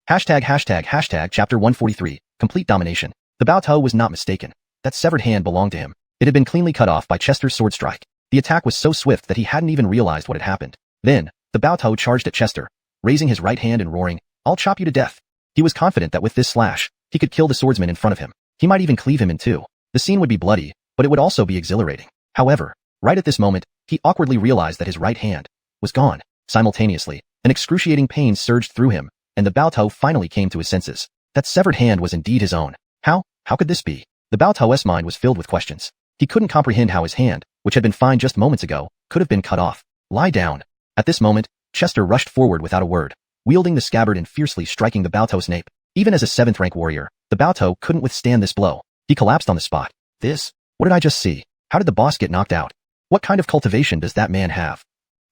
Hashtag chapter 143, complete domination. The Baotou was not mistaken. That severed hand belonged to him. It had been cleanly cut off by Chester's sword strike. The attack was so swift that he hadn't even realized what had happened. Then, the Baotou charged at Chester, raising his right hand and roaring, "I'll chop you to death." He was confident that with this slash, he could kill the swordsman in front of him. He might even cleave him in two. The scene would be bloody, but it would also be exhilarating. However, right at this moment, he awkwardly realized that his right hand was gone. Simultaneously, an excruciating pain surged through him, and the Baotou finally came to his senses. That severed hand was indeed his own. How could this be? The Baotou's mind was filled with questions. He couldn't comprehend how his hand, which had been fine just moments ago, could have been cut off. Lie down. At this moment, Chester rushed forward without a word, wielding the scabbard and fiercely striking the Baotou's nape. Even as a 7th rank warrior, the Baotou couldn't withstand this blow. He collapsed on the spot. What did I just see? How did the boss get knocked out? What kind of cultivation does that man have?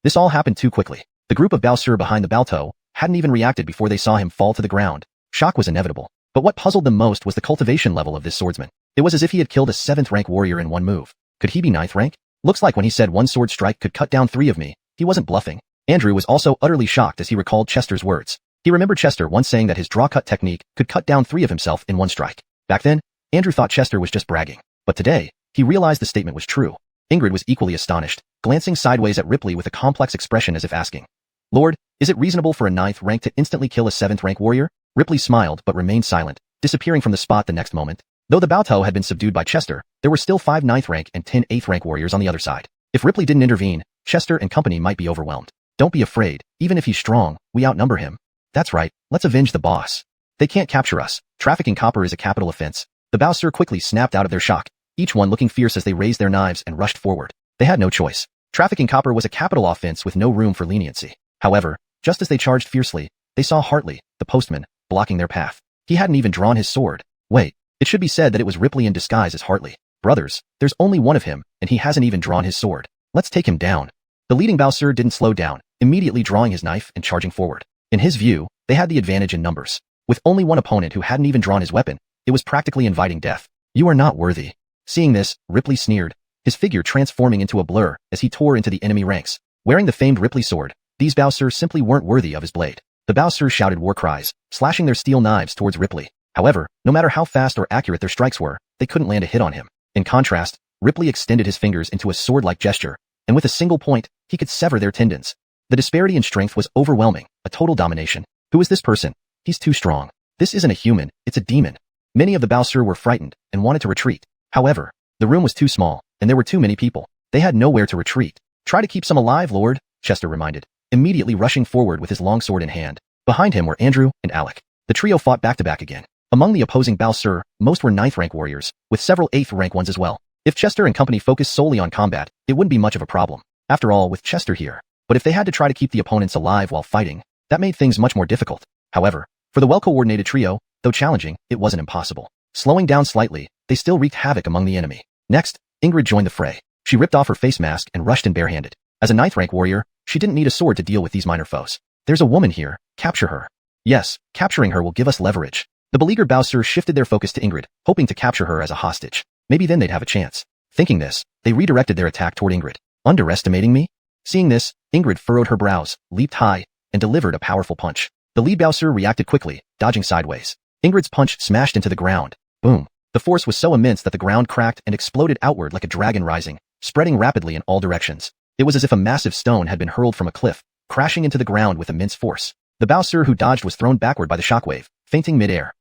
This all happened too quickly. The group of Baosur behind the Baotou hadn't even reacted before they saw him fall to the ground. Shock was inevitable. But what puzzled them most was the cultivation level of this swordsman. It was as if he had killed a 7th rank warrior in one move. Could he be 9th rank? Looks like when he said one sword strike could cut down 3 of me, he wasn't bluffing. Andrew was also utterly shocked as he recalled Chester's words. He remembered Chester once saying that his draw-cut technique could cut down 3 of himself in one strike. Back then, Andrew thought Chester was just bragging. But today, he realized the statement was true. Ingrid was equally astonished, glancing sideways at Ripley with a complex expression as if asking, "Lord, is it reasonable for a 9th rank to instantly kill a 7th rank warrior?" Ripley smiled but remained silent, disappearing from the spot the next moment. Though the Baotou had been subdued by Chester, there were still 5 9th rank and 10 8th rank warriors on the other side. If Ripley didn't intervene, Chester and company might be overwhelmed. Don't be afraid, even if he's strong, we outnumber him. That's right, let's avenge the boss. They can't capture us. Trafficking copper is a capital offense. The Baosur quickly snapped out of their shock, each one looking fierce as they raised their knives and rushed forward. They had no choice. Trafficking copper was a capital offense with no room for leniency. However, just as they charged fiercely, they saw Hartley, the postman, blocking their path. He hadn't even drawn his sword. Wait, it should be said that it was Ripley in disguise as Hartley. Brothers, there's only one of him, and he hasn't even drawn his sword. Let's take him down. The leading Baosur didn't slow down, immediately drawing his knife and charging forward. In his view, they had the advantage in numbers. With only one opponent who hadn't even drawn his weapon, it was practically inviting death. You are not worthy. Seeing this, Ripley sneered, his figure transforming into a blur as he tore into the enemy ranks. Wearing the famed Ripley sword, these Baosur simply weren't worthy of his blade. The Baosur shouted war cries, slashing their steel knives towards Ripley. However, no matter how fast or accurate their strikes were, they couldn't land a hit on him. In contrast, Ripley extended his fingers into a sword-like gesture, and with a single point, he could sever their tendons. The disparity in strength was overwhelming, a total domination. Who is this person? He's too strong. This isn't a human, it's a demon. Many of the Baosur were frightened and wanted to retreat. However, the room was too small, and there were too many people. They had nowhere to retreat. Try to keep some alive, Lord, Chester reminded, immediately rushing forward with his long sword in hand. Behind him were Andrew and Alec. The trio fought back-to-back again. Among the opposing Baosur, most were 9th rank warriors, with several 8th rank ones as well. If Chester and company focused solely on combat, it wouldn't be much of a problem. After all, with Chester here. But if they had to try to keep the opponents alive while fighting, that made things much more difficult. However, For the well-coordinated trio, though challenging, it wasn't impossible. Slowing down slightly, they still wreaked havoc among the enemy. Next, Ingrid joined the fray. She ripped off her face mask and rushed in barehanded. As a 9th rank warrior, she didn't need a sword to deal with these minor foes. There's a woman here, capture her. Yes, capturing her will give us leverage. The beleaguered Bowser shifted their focus to Ingrid, hoping to capture her as a hostage. Maybe then they'd have a chance. Thinking this, they redirected their attack toward Ingrid. Underestimating me? Seeing this, Ingrid furrowed her brows, leaped high, and delivered a powerful punch. The lead Bowser reacted quickly, dodging sideways. Ingrid's punch smashed into the ground. Boom. The force was so immense that the ground cracked and exploded outward like a dragon rising, spreading rapidly in all directions. It was as if a massive stone had been hurled from a cliff, crashing into the ground with immense force. The Bowser who dodged was thrown backward by the shockwave, fainting mid-air.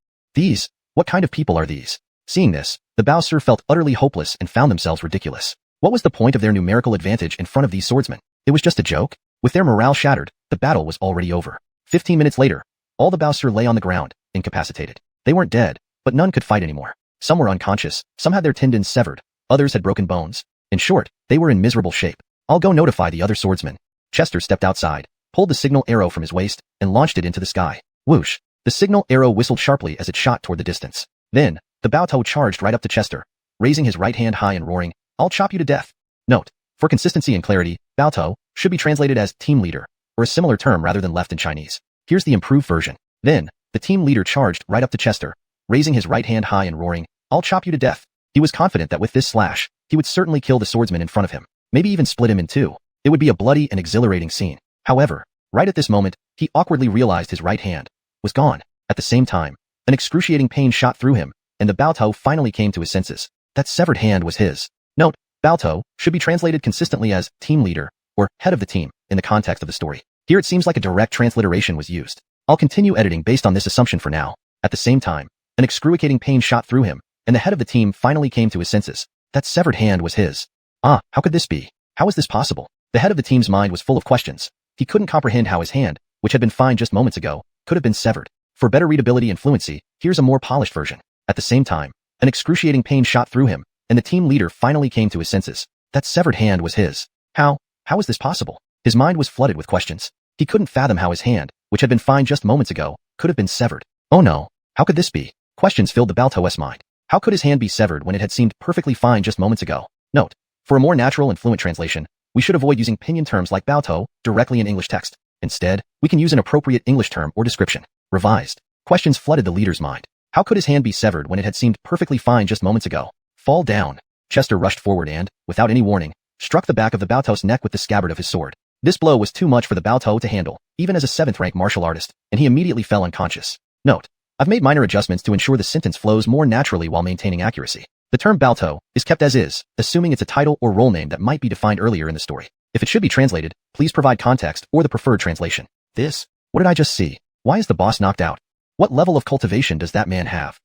What kind of people are these? Seeing this, the Bowser felt utterly hopeless and found themselves ridiculous. What was the point of their numerical advantage in front of these swordsmen? It was just a joke? With their morale shattered, the battle was already over. 15 minutes later, all the Bowser lay on the ground, incapacitated. They weren't dead, but none could fight anymore. Some were unconscious, some had their tendons severed, others had broken bones. In short, they were in miserable shape. I'll go notify the other swordsmen. Chester stepped outside, pulled the signal arrow from his waist, and launched it into the sky. Whoosh! The signal arrow whistled sharply as it shot toward the distance. Then, the Baotou charged right up to Chester, raising his right hand high and roaring, "I'll chop you to death." Note, for consistency and clarity, Baotou should be translated as team leader, or a similar term rather than left in Chinese. Here's the improved version. Then, the team leader charged right up to Chester, raising his right hand high and roaring, "I'll chop you to death." He was confident that with this slash, he would certainly kill the swordsman in front of him, maybe even split him in two. It would be a bloody and exhilarating scene. However, right at this moment, he awkwardly realized his right hand was gone. At the same time, an excruciating pain shot through him, and the Baotou finally came to his senses. That severed hand was his. Note, Baotou should be translated consistently as team leader, or head of the team, in the context of the story. Here it seems like a direct transliteration was used. I'll continue editing based on this assumption for now. At the same time, an excruciating pain shot through him, and the head of the team finally came to his senses. That severed hand was his. How could this be? How is this possible? The head of the team's mind was full of questions. He couldn't comprehend how his hand, which had been fine just moments ago, could have been severed. For better readability and fluency, here's a more polished version. At the same time, an excruciating pain shot through him, and the team leader finally came to his senses. That severed hand was his. How is this possible? His mind was flooded with questions. He couldn't fathom how his hand, which had been fine just moments ago, could have been severed. Oh no, how could this be? Questions filled the Baotou's mind. How could his hand be severed when it had seemed perfectly fine just moments ago? Note, for a more natural and fluent translation, we should avoid using pinyin terms like Baotou directly in English text. Instead, we can use an appropriate English term or description. Revised. Questions flooded the leader's mind. How could his hand be severed when it had seemed perfectly fine just moments ago? Fall down. Chester rushed forward and, without any warning, struck the back of the Baotou's neck with the scabbard of his sword. This blow was too much for the Baotou to handle, even as a 7th rank martial artist, and he immediately fell unconscious. Note, I've made minor adjustments to ensure the sentence flows more naturally while maintaining accuracy. The term Baotou is kept as is, assuming it's a title or role name that might be defined earlier in the story. If it should be translated, please provide context or the preferred translation. What did I just see? Why is the boss knocked out? What level of cultivation does that man have?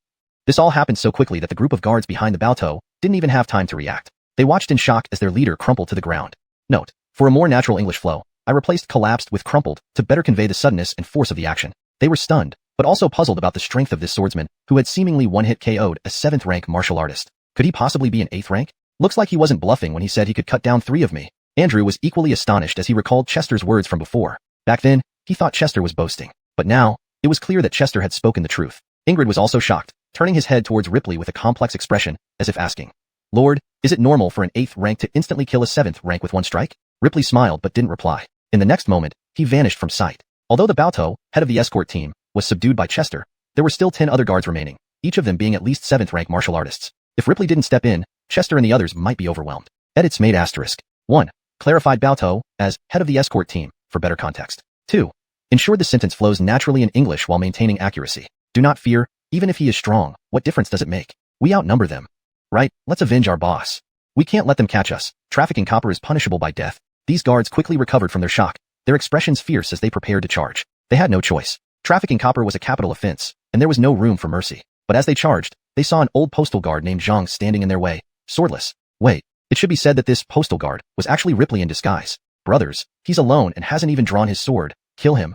This all happened so quickly that the group of guards behind the Baotou didn't even have time to react. They watched in shock as their leader crumpled to the ground. Note, for a more natural English flow, I replaced collapsed with crumpled to better convey the suddenness and force of the action. They were stunned, but also puzzled about the strength of this swordsman, who had seemingly one-hit KO'd a 7th rank martial artist. Could he possibly be an 8th rank? Looks like he wasn't bluffing when he said he could cut down 3 of me. Andrew was equally astonished as he recalled Chester's words from before. Back then, he thought Chester was boasting. But now, it was clear that Chester had spoken the truth. Ingrid was also shocked, turning his head towards Ripley with a complex expression, as if asking, "Lord, is it normal for an 8th rank to instantly kill a 7th rank with one strike?" Ripley smiled but didn't reply. In the next moment, he vanished from sight. Although the Baotou, head of the escort team, was subdued by Chester, there were still 10 other guards remaining, each of them being at least 7th rank martial artists. If Ripley didn't step in, Chester and the others might be overwhelmed. Edits made asterisk. 1. Clarified Baotou as head of the escort team, for better context. 2. Ensured the sentence flows naturally in English while maintaining accuracy. Do not fear, even if he is strong, what difference does it make? We outnumber them. Right, let's avenge our boss. We can't let them catch us. Trafficking copper is punishable by death. These guards quickly recovered from their shock, their expressions fierce as they prepared to charge. They had no choice. Trafficking copper was a capital offense, and there was no room for mercy. But as they charged, they saw an old postal guard named Jian standing in their way, swordless. Wait, it should be said that this postal guard was actually Ripley in disguise. Brothers, he's alone and hasn't even drawn his sword. Kill him.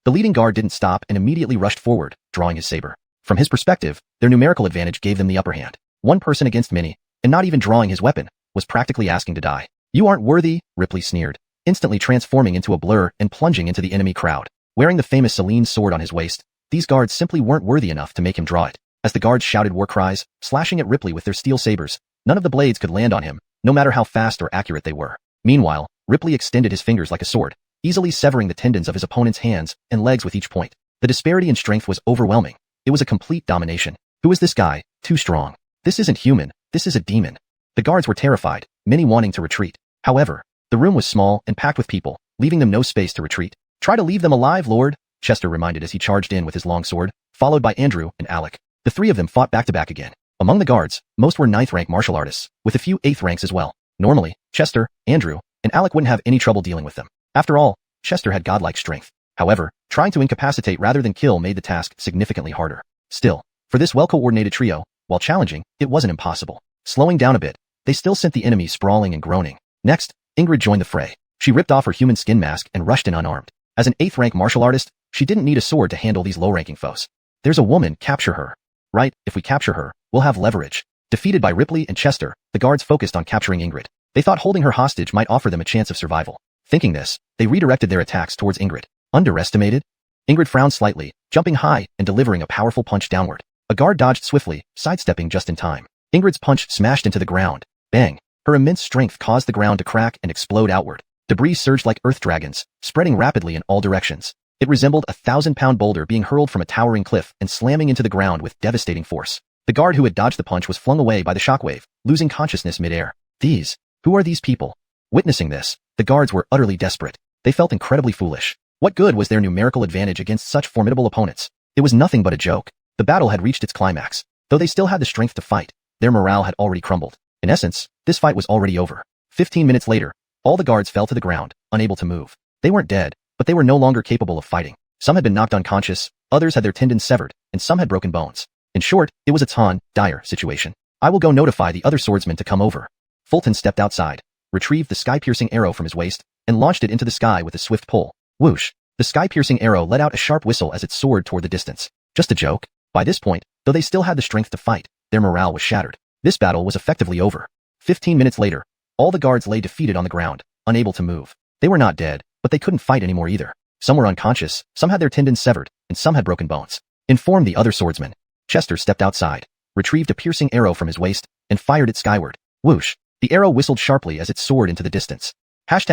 The leading guard didn't stop and immediately rushed forward, drawing his saber. From his perspective, their numerical advantage gave them the upper hand. One person against many, and not even drawing his weapon, was practically asking to die. "You aren't worthy," Ripley sneered, instantly transforming into a blur and plunging into the enemy crowd. Wearing the famous Celine's sword on his waist, these guards simply weren't worthy enough to make him draw it. As the guards shouted war cries, slashing at Ripley with their steel sabers, none of the blades could land on him, no matter how fast or accurate they were. Meanwhile, Ripley extended his fingers like a sword, easily severing the tendons of his opponent's hands and legs with each point. The disparity in strength was overwhelming. It was a complete domination. Who is this guy? Too strong. This isn't human. This is a demon. The guards were terrified, many wanting to retreat. However, the room was small and packed with people, leaving them no space to retreat. Try to leave them alive, Lord, Chester reminded as he charged in with his long sword, followed by Andrew and Alec. The three of them fought back to back again. Among the guards, most were 9th rank martial artists, with a few 8th ranks as well. Normally, Chester, Andrew, and Alec wouldn't have any trouble dealing with them. After all, Chester had godlike strength. However, trying to incapacitate rather than kill made the task significantly harder. Still, for this well-coordinated trio, while challenging, it wasn't impossible. Slowing down a bit, they still sent the enemy sprawling and groaning. Next, Ingrid joined the fray. She ripped off her human skin mask and rushed in unarmed. As an 8th rank martial artist, she didn't need a sword to handle these low-ranking foes. There's a woman, capture her. Right, if we capture her, we'll have leverage. Defeated by Ripley and Chester, the guards focused on capturing Ingrid. They thought holding her hostage might offer them a chance of survival. Thinking this, they redirected their attacks towards Ingrid. Underestimated? Ingrid frowned slightly, jumping high and delivering a powerful punch downward. A guard dodged swiftly, sidestepping just in time. Ingrid's punch smashed into the ground. Bang! Her immense strength caused the ground to crack and explode outward. Debris surged like earth dragons, spreading rapidly in all directions. It resembled a 1,000-pound boulder being hurled from a towering cliff and slamming into the ground with devastating force. The guard who had dodged the punch was flung away by the shockwave, losing consciousness midair. Who are these people? Witnessing this, the guards were utterly desperate. They felt incredibly foolish. What good was their numerical advantage against such formidable opponents? It was nothing but a joke. The battle had reached its climax. Though they still had the strength to fight, their morale had already crumbled. In essence, this fight was already over. 15 minutes later, all the guards fell to the ground, unable to move. They weren't dead, but they were no longer capable of fighting. Some had been knocked unconscious, others had their tendons severed, and some had broken bones. In short, it was a dire situation. I will go notify the other swordsmen to come over. Fulton stepped outside, retrieved the sky-piercing arrow from his waist, and launched it into the sky with a swift pull. Whoosh! The sky-piercing arrow let out a sharp whistle as it soared toward the distance. Just a joke? By this point, though they still had the strength to fight, their morale was shattered. This battle was effectively over. 15 minutes later, all the guards lay defeated on the ground, unable to move. They were not dead, but they couldn't fight anymore either. Some were unconscious, some had their tendons severed, and some had broken bones. Informed the other swordsman. Chester stepped outside, retrieved a piercing arrow from his waist, and fired it skyward. Whoosh! The arrow whistled sharply as it soared into the distance. Chapter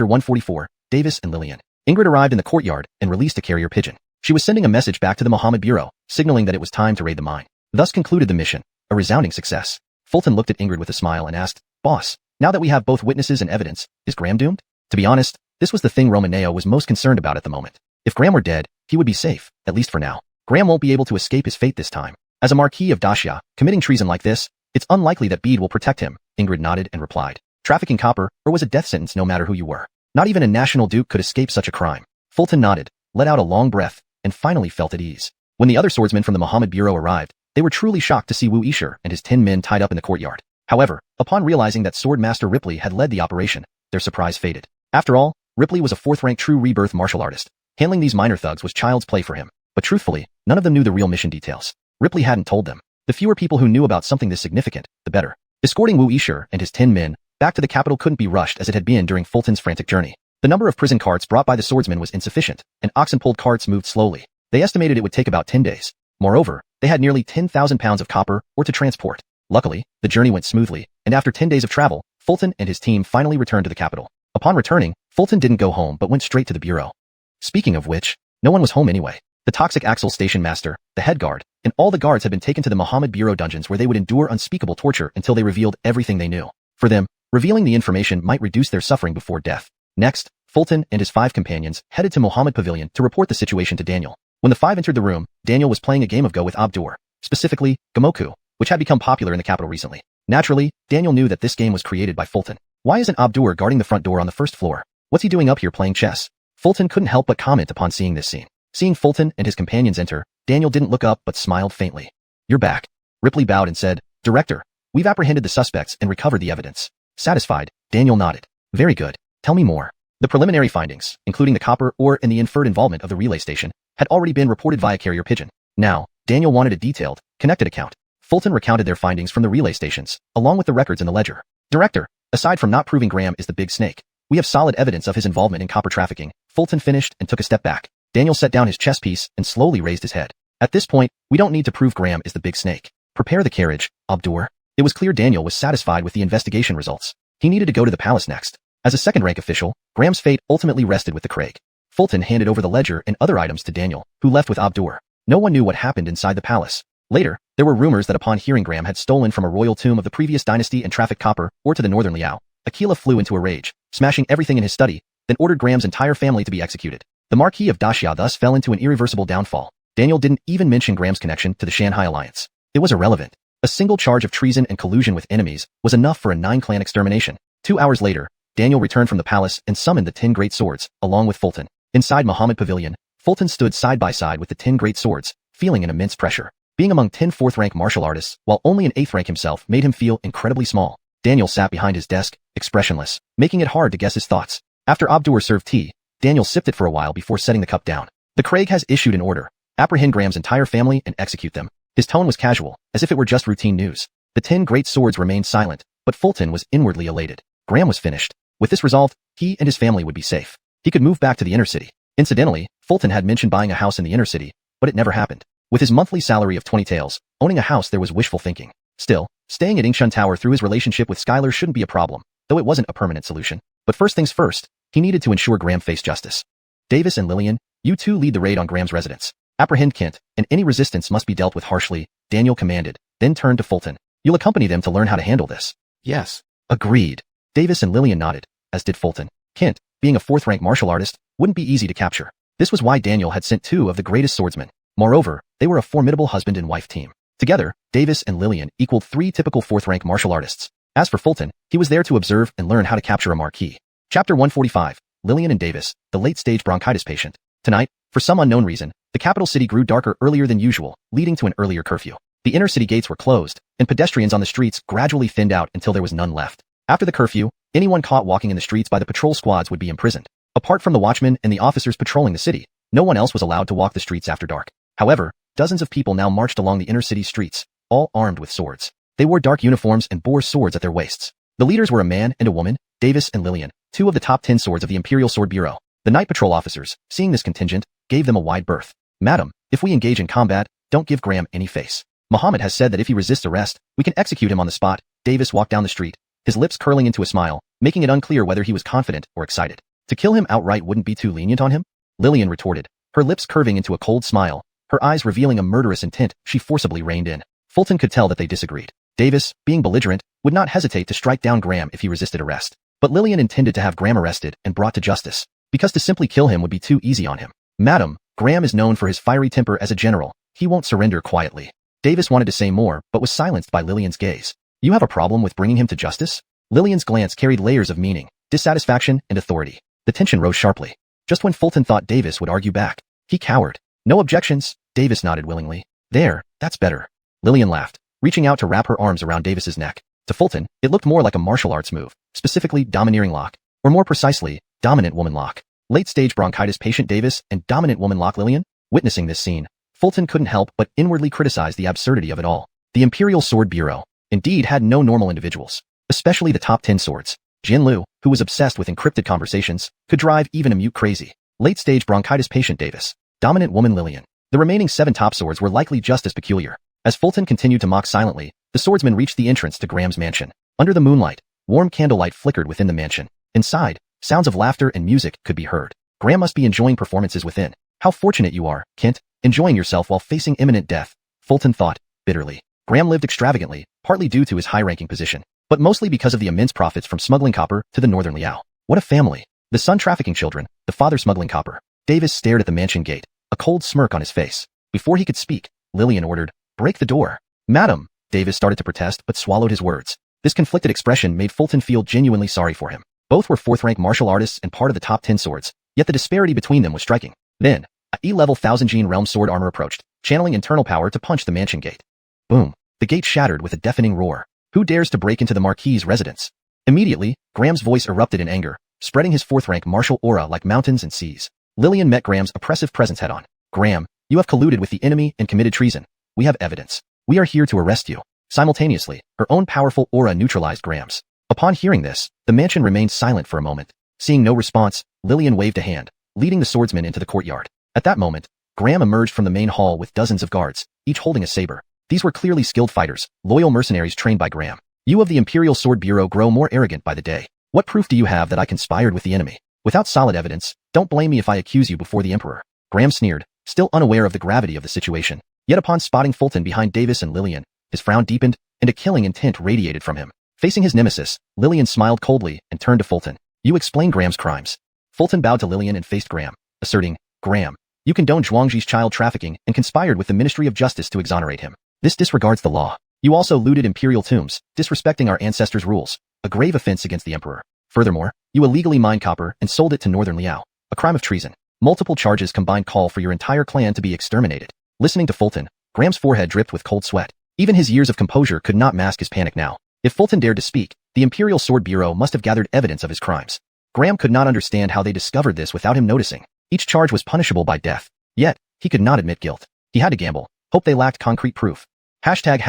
144, Davis and Lillian. Ingrid arrived in the courtyard and released a carrier pigeon. She was sending a message back to the Mohammed Bureau, signaling that it was time to raid the mine. Thus concluded the mission, a resounding success. Fulton looked at Ingrid with a smile and asked, "Boss, now that we have both witnesses and evidence, is Graham doomed?" To be honest, this was the thing Romaneo was most concerned about at the moment. If Graham were dead, he would be safe, at least for now. Graham won't be able to escape his fate this time. As a Marquis of Dacia, committing treason like this, it's unlikely that Bede will protect him. Ingrid nodded and replied, "Trafficking copper, or was a death sentence no matter who you were. Not even a national duke could escape such a crime." Fulton nodded, let out a long breath, and finally felt at ease. When the other swordsmen from the Mohammed Bureau arrived, they were truly shocked to see Wu Isher and his 10 men tied up in the courtyard. However, upon realizing that Sword Master Ripley had led the operation, their surprise faded. After all, Ripley was a 4th-rank true rebirth martial artist. Handling these minor thugs was child's play for him. But truthfully, none of them knew the real mission details. Ripley hadn't told them. The fewer people who knew about something this significant, the better. Escorting Wu Isher and his 10 men back to the capital couldn't be rushed as it had been during Fulton's frantic journey. The number of prison carts brought by the swordsmen was insufficient, and oxen-pulled carts moved slowly. They estimated it would take about 10 days. Moreover, they had nearly 10,000 pounds of copper or to transport. Luckily, the journey went smoothly, and after 10 days of travel, Fulton and his team finally returned to the capital. Upon returning, Fulton didn't go home but went straight to the bureau. Speaking of which, no one was home anyway. The toxic Axel station master, the head guard, and all the guards had been taken to the Mohammed Bureau dungeons where they would endure unspeakable torture until they revealed everything they knew. For them, revealing the information might reduce their suffering before death. Next, Fulton and his 5 companions headed to Mohammed Pavilion to report the situation to Daniel. When the 5 entered the room, Daniel was playing a game of Go with Abdur, specifically, Gamoku, which had become popular in the capital recently. Naturally, Daniel knew that this game was created by Fulton. Why isn't Abdur guarding the front door on the first floor? What's he doing up here playing chess? Fulton couldn't help but comment upon seeing this scene. Seeing Fulton and his companions enter, Daniel didn't look up but smiled faintly. "You're back." Ripley bowed and said, "Director, we've apprehended the suspects and recovered the evidence." Satisfied, Daniel nodded. "Very good. Tell me more." The preliminary findings, including the copper ore and the inferred involvement of the relay station, had already been reported via carrier pigeon. Now, Daniel wanted a detailed, connected account. Fulton recounted their findings from the relay stations, along with the records in the ledger. "Director, aside from not proving Graham is the big snake, we have solid evidence of his involvement in copper trafficking." Fulton finished and took a step back. Daniel set down his chess piece and slowly raised his head. At this point, we don't need to prove Graham is the big snake. Prepare the carriage, Abdur. It was clear Daniel was satisfied with the investigation results. He needed to go to the palace next. As a second-rank official, Graham's fate ultimately rested with the Craig. Fulton handed over the ledger and other items to Daniel, who left with Abdur. No one knew what happened inside the palace. Later, there were rumors that upon hearing Graham had stolen from a royal tomb of the previous dynasty and trafficked copper, or to the northern Liao, Aquila flew into a rage, smashing everything in his study, then ordered Graham's entire family to be executed. The Marquis of Daxia thus fell into an irreversible downfall. Daniel didn't even mention Graham's connection to the Shanghai alliance. It was irrelevant. A single charge of treason and collusion with enemies was enough for a 9-clan extermination. 2 hours later, Daniel returned from the palace and summoned the 10 great swords, along with Fulton. Inside Muhammad Pavilion, Fulton stood side by side with the 10 great swords, feeling an immense pressure. Being among 10 fourth-rank martial artists, while only an 8th rank himself, made him feel incredibly small. Daniel sat behind his desk, expressionless, making it hard to guess his thoughts. After Abdur served tea, Daniel sipped it for a while before setting the cup down. The Craig has issued an order. Apprehend Graham's entire family and execute them. His tone was casual, as if it were just routine news. The 10 great swords remained silent, but Fulton was inwardly elated. Graham was finished. With this resolve, he and his family would be safe. He could move back to the inner city. Incidentally, Fulton had mentioned buying a house in the inner city, but it never happened. With his monthly salary of 20 taels, owning a house there was wishful thinking. Still, staying at Ingshun Tower through his relationship with Skylar shouldn't be a problem, though it wasn't a permanent solution. But first things first, he needed to ensure Graham faced justice. Davis and Lillian, you two lead the raid on Graham's residence. Apprehend Kent, and any resistance must be dealt with harshly, Daniel commanded, then turned to Fulton. You'll accompany them to learn how to handle this. Yes. Agreed. Davis and Lillian nodded, as did Fulton. Kent, being a 4th-rank martial artist, wouldn't be easy to capture. This was why Daniel had sent 2 of the greatest swordsmen. Moreover, they were a formidable husband and wife team. Together, Davis and Lillian equaled 3 typical 4th-rank martial artists. As for Fulton, he was there to observe and learn how to capture a marquis. Chapter 145, Lillian and Davis, the late-stage bronchitis patient. Tonight, for some unknown reason, the capital city grew darker earlier than usual, leading to an earlier curfew. The inner city gates were closed, and pedestrians on the streets gradually thinned out until there was none left. After the curfew, anyone caught walking in the streets by the patrol squads would be imprisoned. Apart from the watchmen and the officers patrolling the city, no one else was allowed to walk the streets after dark. However, dozens of people now marched along the inner city streets, all armed with swords. They wore dark uniforms and bore swords at their waists. The leaders were a man and a woman, Davis and Lillian, 2 of the top 10 swords of the Imperial Sword Bureau. The night patrol officers, seeing this contingent, gave them a wide berth. Madam, if we engage in combat, don't give Graham any face. Muhammad has said that if he resists arrest, we can execute him on the spot. Davis walked down the street, his lips curling into a smile, making it unclear whether he was confident or excited. To kill him outright wouldn't be too lenient on him? Lillian retorted, her lips curving into a cold smile, her eyes revealing a murderous intent she forcibly reined in. Fulton could tell that they disagreed. Davis, being belligerent, would not hesitate to strike down Graham if he resisted arrest. But Lillian intended to have Graham arrested and brought to justice, because to simply kill him would be too easy on him. Madam, Graham is known for his fiery temper as a general. He won't surrender quietly. Davis wanted to say more, but was silenced by Lillian's gaze. You have a problem with bringing him to justice? Lillian's glance carried layers of meaning, dissatisfaction, and authority. The tension rose sharply. Just when Fulton thought Davis would argue back, he cowered. No objections, Davis nodded willingly. There, that's better. Lillian laughed, reaching out to wrap her arms around Davis's neck. To Fulton, it looked more like a martial arts move, specifically domineering lock, or more precisely, dominant woman lock. Late-stage bronchitis patient Davis and dominant woman lock Lillian? Witnessing this scene, Fulton couldn't help but inwardly criticize the absurdity of it all. The Imperial Sword Bureau, indeed, had no normal individuals, especially the top 10 swords. Jian Lu, who was obsessed with encrypted conversations, could drive even a mute crazy. Late-stage bronchitis patient Davis, dominant woman Lillian. The remaining 7 top swords were likely just as peculiar. As Fulton continued to mock silently, the swordsman reached the entrance to Graham's mansion. Under the moonlight, warm candlelight flickered within the mansion. Inside, sounds of laughter and music could be heard. Graham must be enjoying performances within. How fortunate you are, Kent, enjoying yourself while facing imminent death, Fulton thought, bitterly. Graham lived extravagantly, partly due to his high-ranking position, but mostly because of the immense profits from smuggling copper to the northern Liao. What a family. The son trafficking children, the father smuggling copper. Davis stared at the mansion gate, a cold smirk on his face. Before he could speak, Lillian ordered, break the door. Madam, Davis started to protest but swallowed his words. This conflicted expression made Fulton feel genuinely sorry for him. Both were 4th-rank martial artists and part of the top 10 swords, yet the disparity between them was striking. Then, a E-level 1000 Jian realm sword armor approached, channeling internal power to punch the mansion gate. Boom. The gate shattered with a deafening roar. Who dares to break into the Marquis's residence? Immediately, Graham's voice erupted in anger, spreading his 4th-rank martial aura like mountains and seas. Lillian met Graham's oppressive presence head-on. Graham, you have colluded with the enemy and committed treason. We have evidence. We are here to arrest you. Simultaneously, her own powerful aura neutralized Graham's. Upon hearing this, the mansion remained silent for a moment. Seeing no response, Lillian waved a hand, leading the swordsman into the courtyard. At that moment, Graham emerged from the main hall with dozens of guards, each holding a saber. These were clearly skilled fighters, loyal mercenaries trained by Graham. You of the Imperial Sword Bureau grow more arrogant by the day. What proof do you have that I conspired with the enemy? Without solid evidence, don't blame me if I accuse you before the Emperor. Graham sneered, still unaware of the gravity of the situation. Yet upon spotting Fulton behind Davis and Lillian, his frown deepened, and a killing intent radiated from him. Facing his nemesis, Lillian smiled coldly and turned to Fulton. You explain Graham's crimes. Fulton bowed to Lillian and faced Graham, asserting, Graham, you condoned Zhuangji's child trafficking and conspired with the Ministry of Justice to exonerate him. This disregards the law. You also looted imperial tombs, disrespecting our ancestors' rules, a grave offense against the Emperor. Furthermore, you illegally mined copper and sold it to Northern Liao, a crime of treason. Multiple charges combined call for your entire clan to be exterminated. Listening to Fulton, Graham's forehead dripped with cold sweat. Even his years of composure could not mask his panic now. If Fulton dared to speak, the Imperial Sword Bureau must have gathered evidence of his crimes. Graham could not understand how they discovered this without him noticing. Each charge was punishable by death. Yet, he could not admit guilt. He had to gamble, hope they lacked concrete proof. Hashtag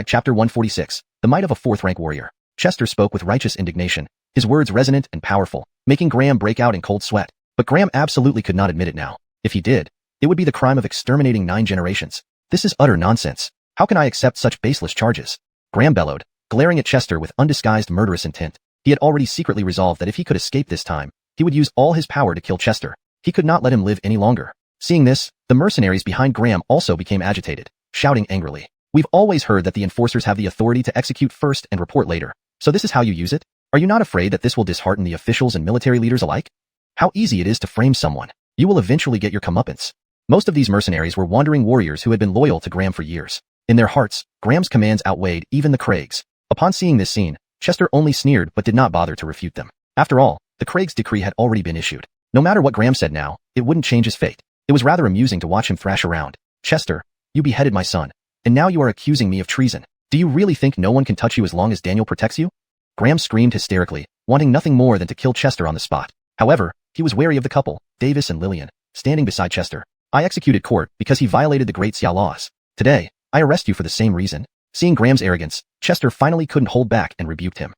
chapter 146, the might of a fourth-rank warrior. Chester spoke with righteous indignation, his words resonant and powerful, making Graham break out in cold sweat. But Graham absolutely could not admit it now. If he did, it would be the crime of exterminating 9 generations. This is utter nonsense. How can I accept such baseless charges? Graham bellowed, glaring at Chester with undisguised murderous intent. He had already secretly resolved that if he could escape this time, he would use all his power to kill Chester. He could not let him live any longer. Seeing this, the mercenaries behind Graham also became agitated, shouting angrily. We've always heard that the enforcers have the authority to execute first and report later. So this is how you use it? Are you not afraid that this will dishearten the officials and military leaders alike? How easy it is to frame someone. You will eventually get your comeuppance. Most of these mercenaries were wandering warriors who had been loyal to Graham for years. In their hearts, Graham's commands outweighed even the Craigs. Upon seeing this scene, Chester only sneered but did not bother to refute them. After all, the Craigs' decree had already been issued. No matter what Graham said now, it wouldn't change his fate. It was rather amusing to watch him thrash around. Chester, you beheaded my son, and now you are accusing me of treason. Do you really think no one can touch you as long as Daniel protects you? Graham screamed hysterically, wanting nothing more than to kill Chester on the spot. However, he was wary of the couple, Davis and Lillian, standing beside Chester. I executed court because he violated the Great Xia laws. Today, I arrest you for the same reason. Seeing Graham's arrogance, Chester finally couldn't hold back and rebuked him.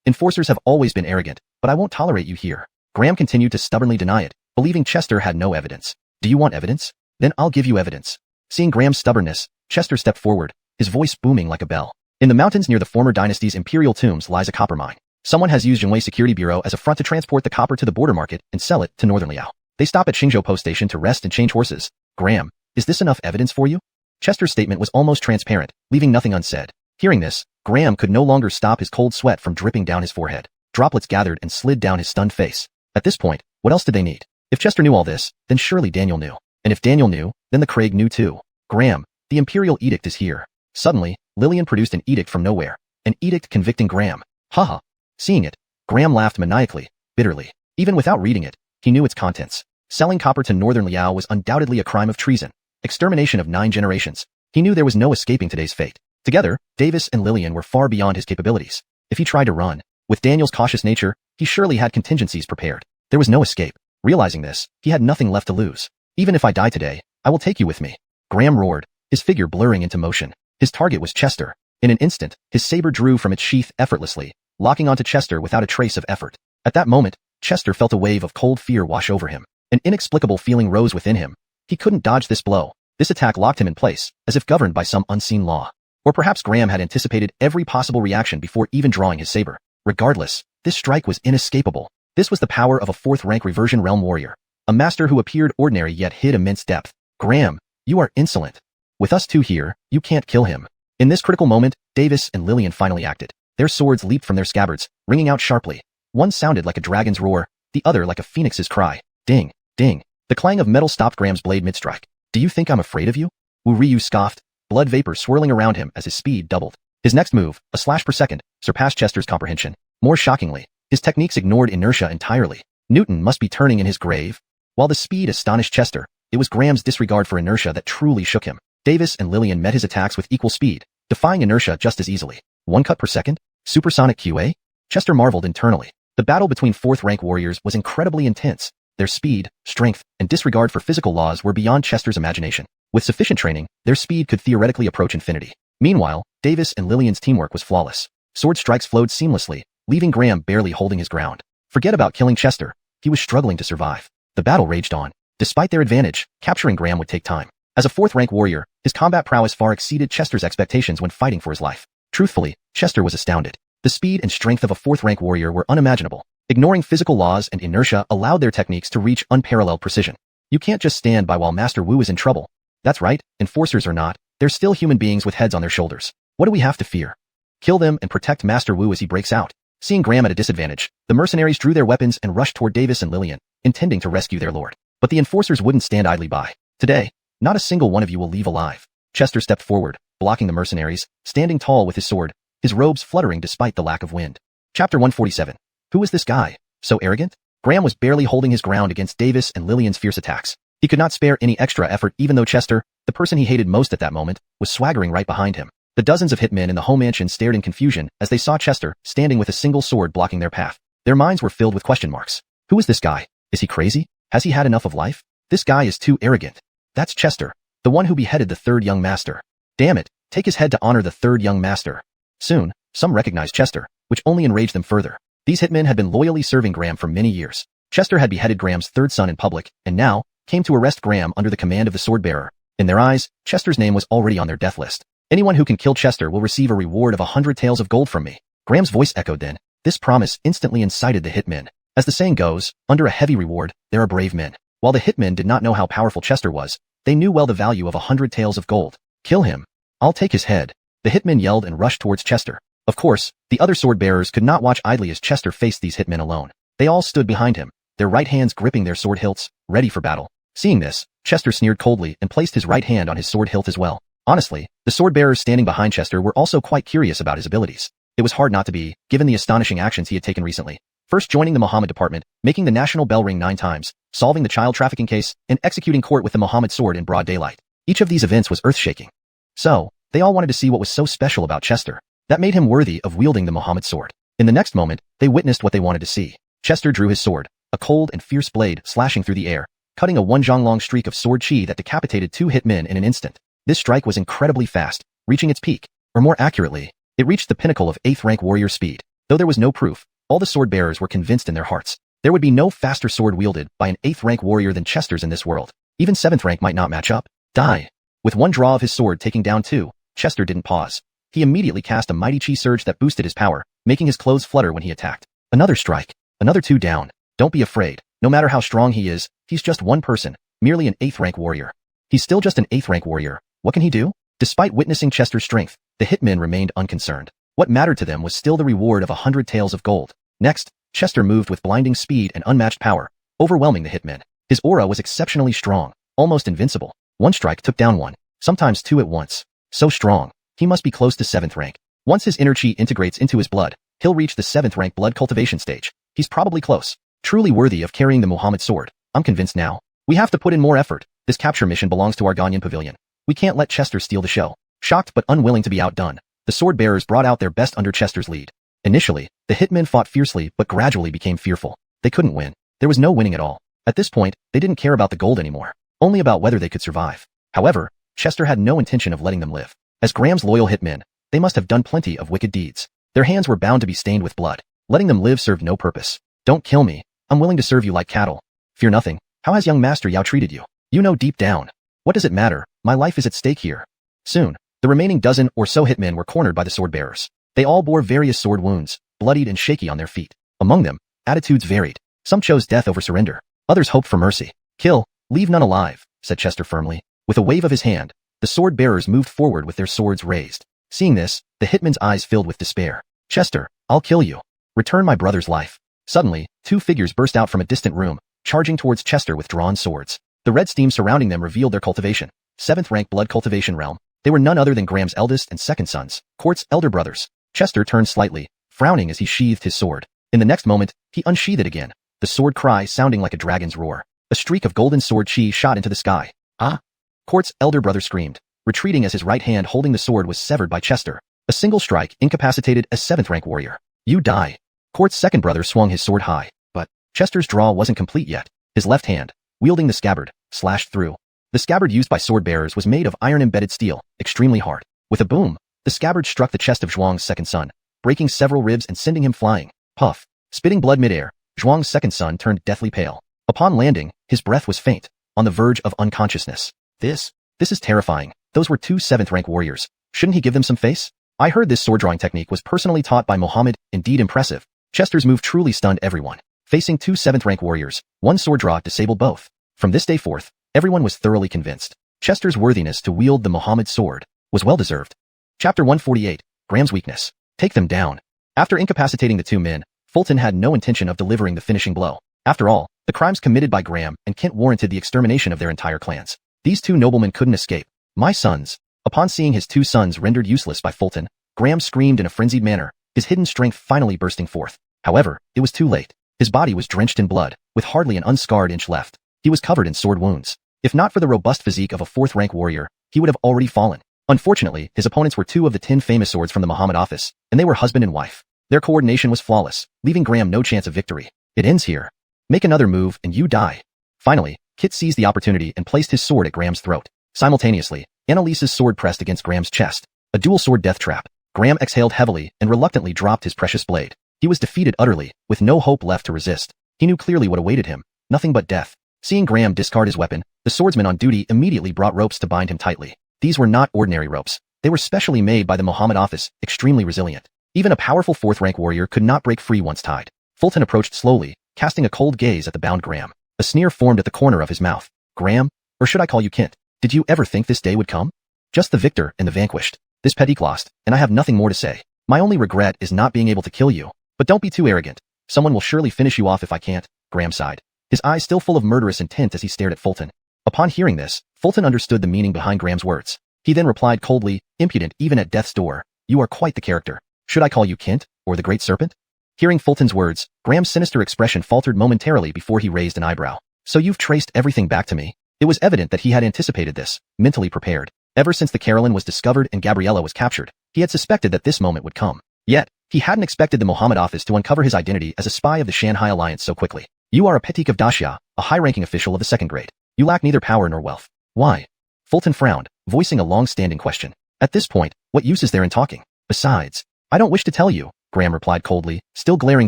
Enforcers have always been arrogant, but I won't tolerate you here. Graham continued to stubbornly deny it, believing Chester had no evidence. Do you want evidence? Then I'll give you evidence. Seeing Graham's stubbornness, Chester stepped forward, his voice booming like a bell. In the mountains near the former dynasty's imperial tombs lies a copper mine. Someone has used Jian Security Bureau as a front to transport the copper to the border market and sell it to Northern Liao. They stop at Qingzhou post station to rest and change horses. Graham, is this enough evidence for you? Chester's statement was almost transparent, leaving nothing unsaid. Hearing this, Graham could no longer stop his cold sweat from dripping down his forehead. Droplets gathered and slid down his stunned face. At this point, what else did they need? If Chester knew all this, then surely Daniel knew. And if Daniel knew, then the Craig knew too. Graham, the Imperial Edict is here. Suddenly, Lillian produced an edict from nowhere. An edict convicting Graham. Haha. Seeing it, Graham laughed maniacally, bitterly. Even without reading it, he knew its contents. Selling copper to Northern Liao was undoubtedly a crime of treason. Extermination of 9 generations. He knew there was no escaping today's fate. Together, Davis and Lillian were far beyond his capabilities. If he tried to run, with Daniel's cautious nature, he surely had contingencies prepared. There was no escape. Realizing this, he had nothing left to lose. Even if I die today, I will take you with me. Graham roared, his figure blurring into motion. His target was Chester. In an instant, his saber drew from its sheath effortlessly, locking onto Chester without a trace of effort. At that moment, Chester felt a wave of cold fear wash over him. An inexplicable feeling rose within him. He couldn't dodge this blow. This attack locked him in place, as if governed by some unseen law. Or perhaps Graham had anticipated every possible reaction before even drawing his saber. Regardless, this strike was inescapable. This was the power of a 4th-rank reversion realm warrior. A master who appeared ordinary yet hid immense depth. Graham, you are insolent. With us two here, you can't kill him. In this critical moment, Davis and Lillian finally acted. Their swords leaped from their scabbards, ringing out sharply. One sounded like a dragon's roar, the other like a phoenix's cry. Ding, ding. The clang of metal stopped Graham's blade mid-strike. Do you think I'm afraid of you? Wu Ryu scoffed, blood vapor swirling around him as his speed doubled. His next move, a slash per second, surpassed Chester's comprehension. More shockingly, his techniques ignored inertia entirely. Newton must be turning in his grave. While the speed astonished Chester, it was Graham's disregard for inertia that truly shook him. Davis and Lillian met his attacks with equal speed, defying inertia just as easily. 1 cut per second? Supersonic QA? Chester marveled internally. The battle between 4th-rank warriors was incredibly intense. Their speed, strength, and disregard for physical laws were beyond Chester's imagination. With sufficient training, their speed could theoretically approach infinity. Meanwhile, Davis and Lillian's teamwork was flawless. Sword strikes flowed seamlessly, leaving Graham barely holding his ground. Forget about killing Chester. He was struggling to survive. The battle raged on. Despite their advantage, capturing Graham would take time. As a 4th-rank warrior, his combat prowess far exceeded Chester's expectations when fighting for his life. Truthfully, Chester was astounded. The speed and strength of a 4th-rank warrior were unimaginable. Ignoring physical laws and inertia allowed their techniques to reach unparalleled precision. You can't just stand by while Master Wu is in trouble. That's right, enforcers or not, they're still human beings with heads on their shoulders. What do we have to fear? Kill them and protect Master Wu as he breaks out. Seeing Graham at a disadvantage, the mercenaries drew their weapons and rushed toward Davis and Lillian, intending to rescue their lord. But the enforcers wouldn't stand idly by. Today, not a single one of you will leave alive. Chester stepped forward, blocking the mercenaries, standing tall with his sword, his robes fluttering despite the lack of wind. Chapter 147. Who was this guy? So arrogant? Graham was barely holding his ground against Davis and Lillian's fierce attacks. He could not spare any extra effort even though Chester, the person he hated most at that moment, was swaggering right behind him. The dozens of hitmen in the home mansion stared in confusion as they saw Chester standing with a single sword blocking their path. Their minds were filled with question marks. Who is this guy? Is he crazy? Has he had enough of life? This guy is too arrogant. That's Chester, the one who beheaded the 3rd young master. Damn it, take his head to honor the 3rd young master. Soon, some recognized Chester, which only enraged them further. These hitmen had been loyally serving Graham for many years. Chester had beheaded Graham's 3rd son in public, and now, came to arrest Graham under the command of the sword-bearer. In their eyes, Chester's name was already on their death list. Anyone who can kill Chester will receive a reward of 100 taels of gold from me. Graham's voice echoed then. This promise instantly incited the hitmen. As the saying goes, under a heavy reward, there are brave men. While the hitmen did not know how powerful Chester was, they knew well the value of 100 taels of gold. Kill him. I'll take his head. The hitmen yelled and rushed towards Chester. Of course, the other sword-bearers could not watch idly as Chester faced these hitmen alone. They all stood behind him, their right hands gripping their sword hilts, ready for battle. Seeing this, Chester sneered coldly and placed his right hand on his sword hilt as well. Honestly, the sword-bearers standing behind Chester were also quite curious about his abilities. It was hard not to be, given the astonishing actions he had taken recently. First joining the Muhammad department, making the national bell ring 9 times, solving the child trafficking case, and executing court with the Muhammad sword in broad daylight. Each of these events was earth-shaking. So, they all wanted to see what was so special about Chester that made him worthy of wielding the Muhammad sword. In the next moment, they witnessed what they wanted to see. Chester drew his sword, a cold and fierce blade slashing through the air, cutting a 1 zhang-long streak of sword chi that decapitated 2 hitmen in an instant. This strike was incredibly fast, reaching its peak, or more accurately, it reached the pinnacle of 8th-rank warrior speed. Though there was no proof, all the sword-bearers were convinced in their hearts. There would be no faster sword wielded by an 8th-rank warrior than Chester's in this world. Even 7th rank might not match up. Die. With one draw of his sword taking down 2, Chester didn't pause. He immediately cast a mighty chi surge that boosted his power, making his clothes flutter when he attacked. Another strike. Another 2 down. Don't be afraid. No matter how strong he is, he's just one person, merely an 8th-rank warrior. He's still just an 8th-rank warrior. What can he do? Despite witnessing Chester's strength, the hitmen remained unconcerned. What mattered to them was still the reward of 100 taels of gold. Next, Chester moved with blinding speed and unmatched power, overwhelming the hitmen. His aura was exceptionally strong, almost invincible. One strike took down 1, sometimes 2 at once. So strong, he must be close to 7th rank. Once his inner chi integrates into his blood, he'll reach the 7th rank blood cultivation stage. He's probably close. Truly worthy of carrying the Muhammad sword. I'm convinced now. We have to put in more effort. This capture mission belongs to our Ganyan pavilion. We can't let Chester steal the show. Shocked but unwilling to be outdone, the sword bearers brought out their best under Chester's lead. Initially, the hitmen fought fiercely but gradually became fearful. They couldn't win. There was no winning at all. At this point, they didn't care about the gold anymore, only about whether they could survive. However, Chester had no intention of letting them live. As Graham's loyal hitmen, they must have done plenty of wicked deeds. Their hands were bound to be stained with blood. Letting them live served no purpose. Don't kill me. I'm willing to serve you like cattle. Fear nothing. How has young Master Yao treated you? You know deep down. What does it matter? My life is at stake here. Soon, the remaining dozen or so hitmen were cornered by the sword bearers. They all bore various sword wounds, bloodied and shaky on their feet. Among them, attitudes varied. Some chose death over surrender. Others hoped for mercy. Kill, leave none alive, said Chester firmly. With a wave of his hand, the sword bearers moved forward with their swords raised. Seeing this, the hitmen's eyes filled with despair. Chester, I'll kill you. Return my brother's life. Suddenly, 2 figures burst out from a distant room, charging towards Chester with drawn swords. The red steam surrounding them revealed their cultivation. 7th rank blood cultivation realm. They were none other than Graham's eldest and second sons, Court's elder brothers. Chester turned slightly, frowning as he sheathed his sword. In the next moment, he unsheathed it again, the sword cry sounding like a dragon's roar. A streak of golden sword chi shot into the sky. Ah! Court's elder brother screamed, retreating as his right hand holding the sword was severed by Chester. A single strike incapacitated a 7th rank warrior. You die. Court's second brother swung his sword high, but Chester's draw wasn't complete yet. His left hand, wielding the scabbard, slashed through. The scabbard used by sword bearers was made of iron-embedded steel, extremely hard. With a boom, the scabbard struck the chest of Zhuang's second son, breaking several ribs and sending him flying. Puff. Spitting blood midair, Zhuang's second son turned deathly pale. Upon landing, his breath was faint. on the verge of unconsciousness. This is terrifying. Those were 2 7th rank warriors. Shouldn't he give them some face? I heard this sword drawing technique was personally taught by Muhammad, indeed impressive. Chester's move truly stunned everyone. Facing 2 7th rank warriors, one sword draw disabled both. From this day forth, everyone was thoroughly convinced. Chester's worthiness to wield the Muhammad sword was well deserved. Chapter 148, Graham's weakness. Take them down. After incapacitating the 2 men, Fulton had no intention of delivering the finishing blow. After all, the crimes committed by Graham and Kent warranted the extermination of their entire clans. These 2 noblemen couldn't escape. My sons. Upon seeing his 2 sons rendered useless by Fulton, Graham screamed in a frenzied manner, his hidden strength finally bursting forth. However, it was too late. His body was drenched in blood, with hardly an unscarred inch left. He was covered in sword wounds. If not for the robust physique of a 4th rank warrior, he would have already fallen. Unfortunately, his opponents were 2 of the 10 famous swords from the Muhammad office, and they were husband and wife. Their coordination was flawless, leaving Graham no chance of victory. It ends here. Make another move and you die. Finally, Kit seized the opportunity and placed his sword at Graham's throat. Simultaneously, Annalise's sword pressed against Graham's chest. A dual sword death trap. Graham exhaled heavily and reluctantly dropped his precious blade. He was defeated utterly, with no hope left to resist. He knew clearly what awaited him, nothing but death. Seeing Graham discard his weapon, the swordsman on duty immediately brought ropes to bind him tightly. These were not ordinary ropes. They were specially made by the Muhammad office, extremely resilient. Even a powerful 4th rank warrior could not break free once tied. Fulton approached slowly, casting a cold gaze at the bound Graham. A sneer formed at the corner of his mouth. Graham? Or should I call you Kent? Did you ever think this day would come? Just the victor and the vanquished. This petite lost, and I have nothing more to say. My only regret is not being able to kill you. But don't be too arrogant. Someone will surely finish you off if I can't, Graham sighed. His eyes still full of murderous intent as he stared at Fulton. Upon hearing this, Fulton understood the meaning behind Graham's words. He then replied coldly, impudent even at death's door. You are quite the character. Should I call you Kent, or the Great Serpent? Hearing Fulton's words, Graham's sinister expression faltered momentarily before he raised an eyebrow. So you've traced everything back to me? It was evident that he had anticipated this, mentally prepared. Ever since the Carolyn was discovered and Gabriella was captured, he had suspected that this moment would come. Yet, he hadn't expected the Muhammad office to uncover his identity as a spy of the Shanghai Alliance so quickly. You are a Petik of Daxia, a high-ranking official of the 2nd grade. You lack neither power nor wealth. Why? Fulton frowned, voicing a long-standing question. At this point, what use is there in talking? Besides, I don't wish to tell you, Graham replied coldly, still glaring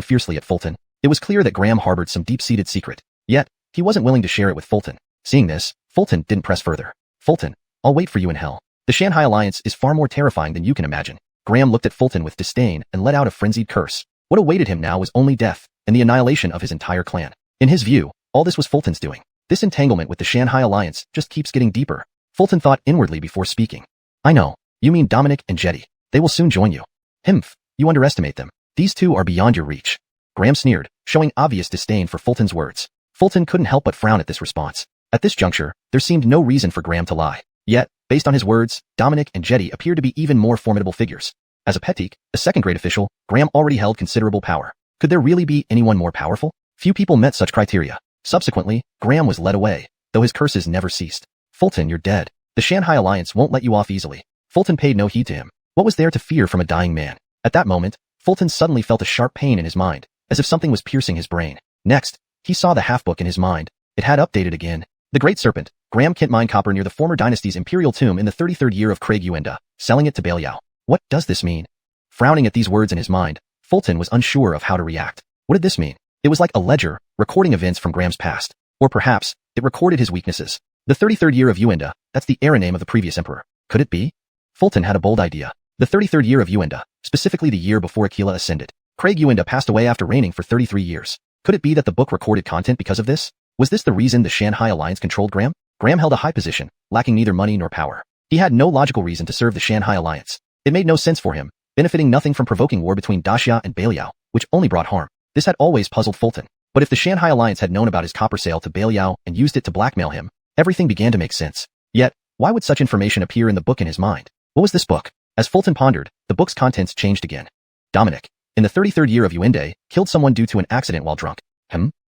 fiercely at Fulton. It was clear that Graham harbored some deep-seated secret. Yet, he wasn't willing to share it with Fulton. Seeing this, Fulton didn't press further. Fulton, I'll wait for you in hell. The Shanghai Alliance is far more terrifying than you can imagine. Graham looked at Fulton with disdain and let out a frenzied curse. What awaited him now was only death, and the annihilation of his entire clan. In his view, all this was Fulton's doing. This entanglement with the Shanghai Alliance just keeps getting deeper. Fulton thought inwardly before speaking. I know. You mean Dominic and Jetty. They will soon join you. Himph. You underestimate them. These 2 are beyond your reach. Graham sneered, showing obvious disdain for Fulton's words. Fulton couldn't help but frown at this response. At this juncture, there seemed no reason for Graham to lie. Yet, based on his words, Dominic and Jetty appeared to be even more formidable figures. As a Petik, a 2nd grade official, Graham already held considerable power. Could there really be anyone more powerful? Few people met such criteria. Subsequently, Graham was led away, though his curses never ceased. Fulton, you're dead. The Shanghai Alliance won't let you off easily. Fulton paid no heed to him. What was there to fear from a dying man? At that moment, Fulton suddenly felt a sharp pain in his mind, as if something was piercing his brain. Next, he saw the half-book in his mind. It had updated again. The Great Serpent, Graham Kent mine copper near the former dynasty's imperial tomb in the 33rd year of Craig Uenda, selling it to Belial. What does this mean? Frowning at these words in his mind, Fulton was unsure of how to react. What did this mean? It was like a ledger, recording events from Graham's past. Or perhaps, it recorded his weaknesses. The 33rd year of Uenda, that's the era name of the previous emperor. Could it be? Fulton had a bold idea. The 33rd year of Uenda, specifically the year before Aquila ascended. Craig Uenda passed away after reigning for 33 years. Could it be that the book recorded content because of this? Was this the reason the Shanghai Alliance controlled Graham? Graham held a high position, lacking neither money nor power. He had no logical reason to serve the Shanghai Alliance. It made no sense for him, benefiting nothing from provoking war between Daxia and Belial, which only brought harm. This had always puzzled Fulton. But if the Shanghai Alliance had known about his copper sale to Belial and used it to blackmail him, everything began to make sense. Yet, why would such information appear in the book in his mind? What was this book? As Fulton pondered, the book's contents changed again. Dominic, in the 33rd year of Uende, killed someone due to an accident while drunk.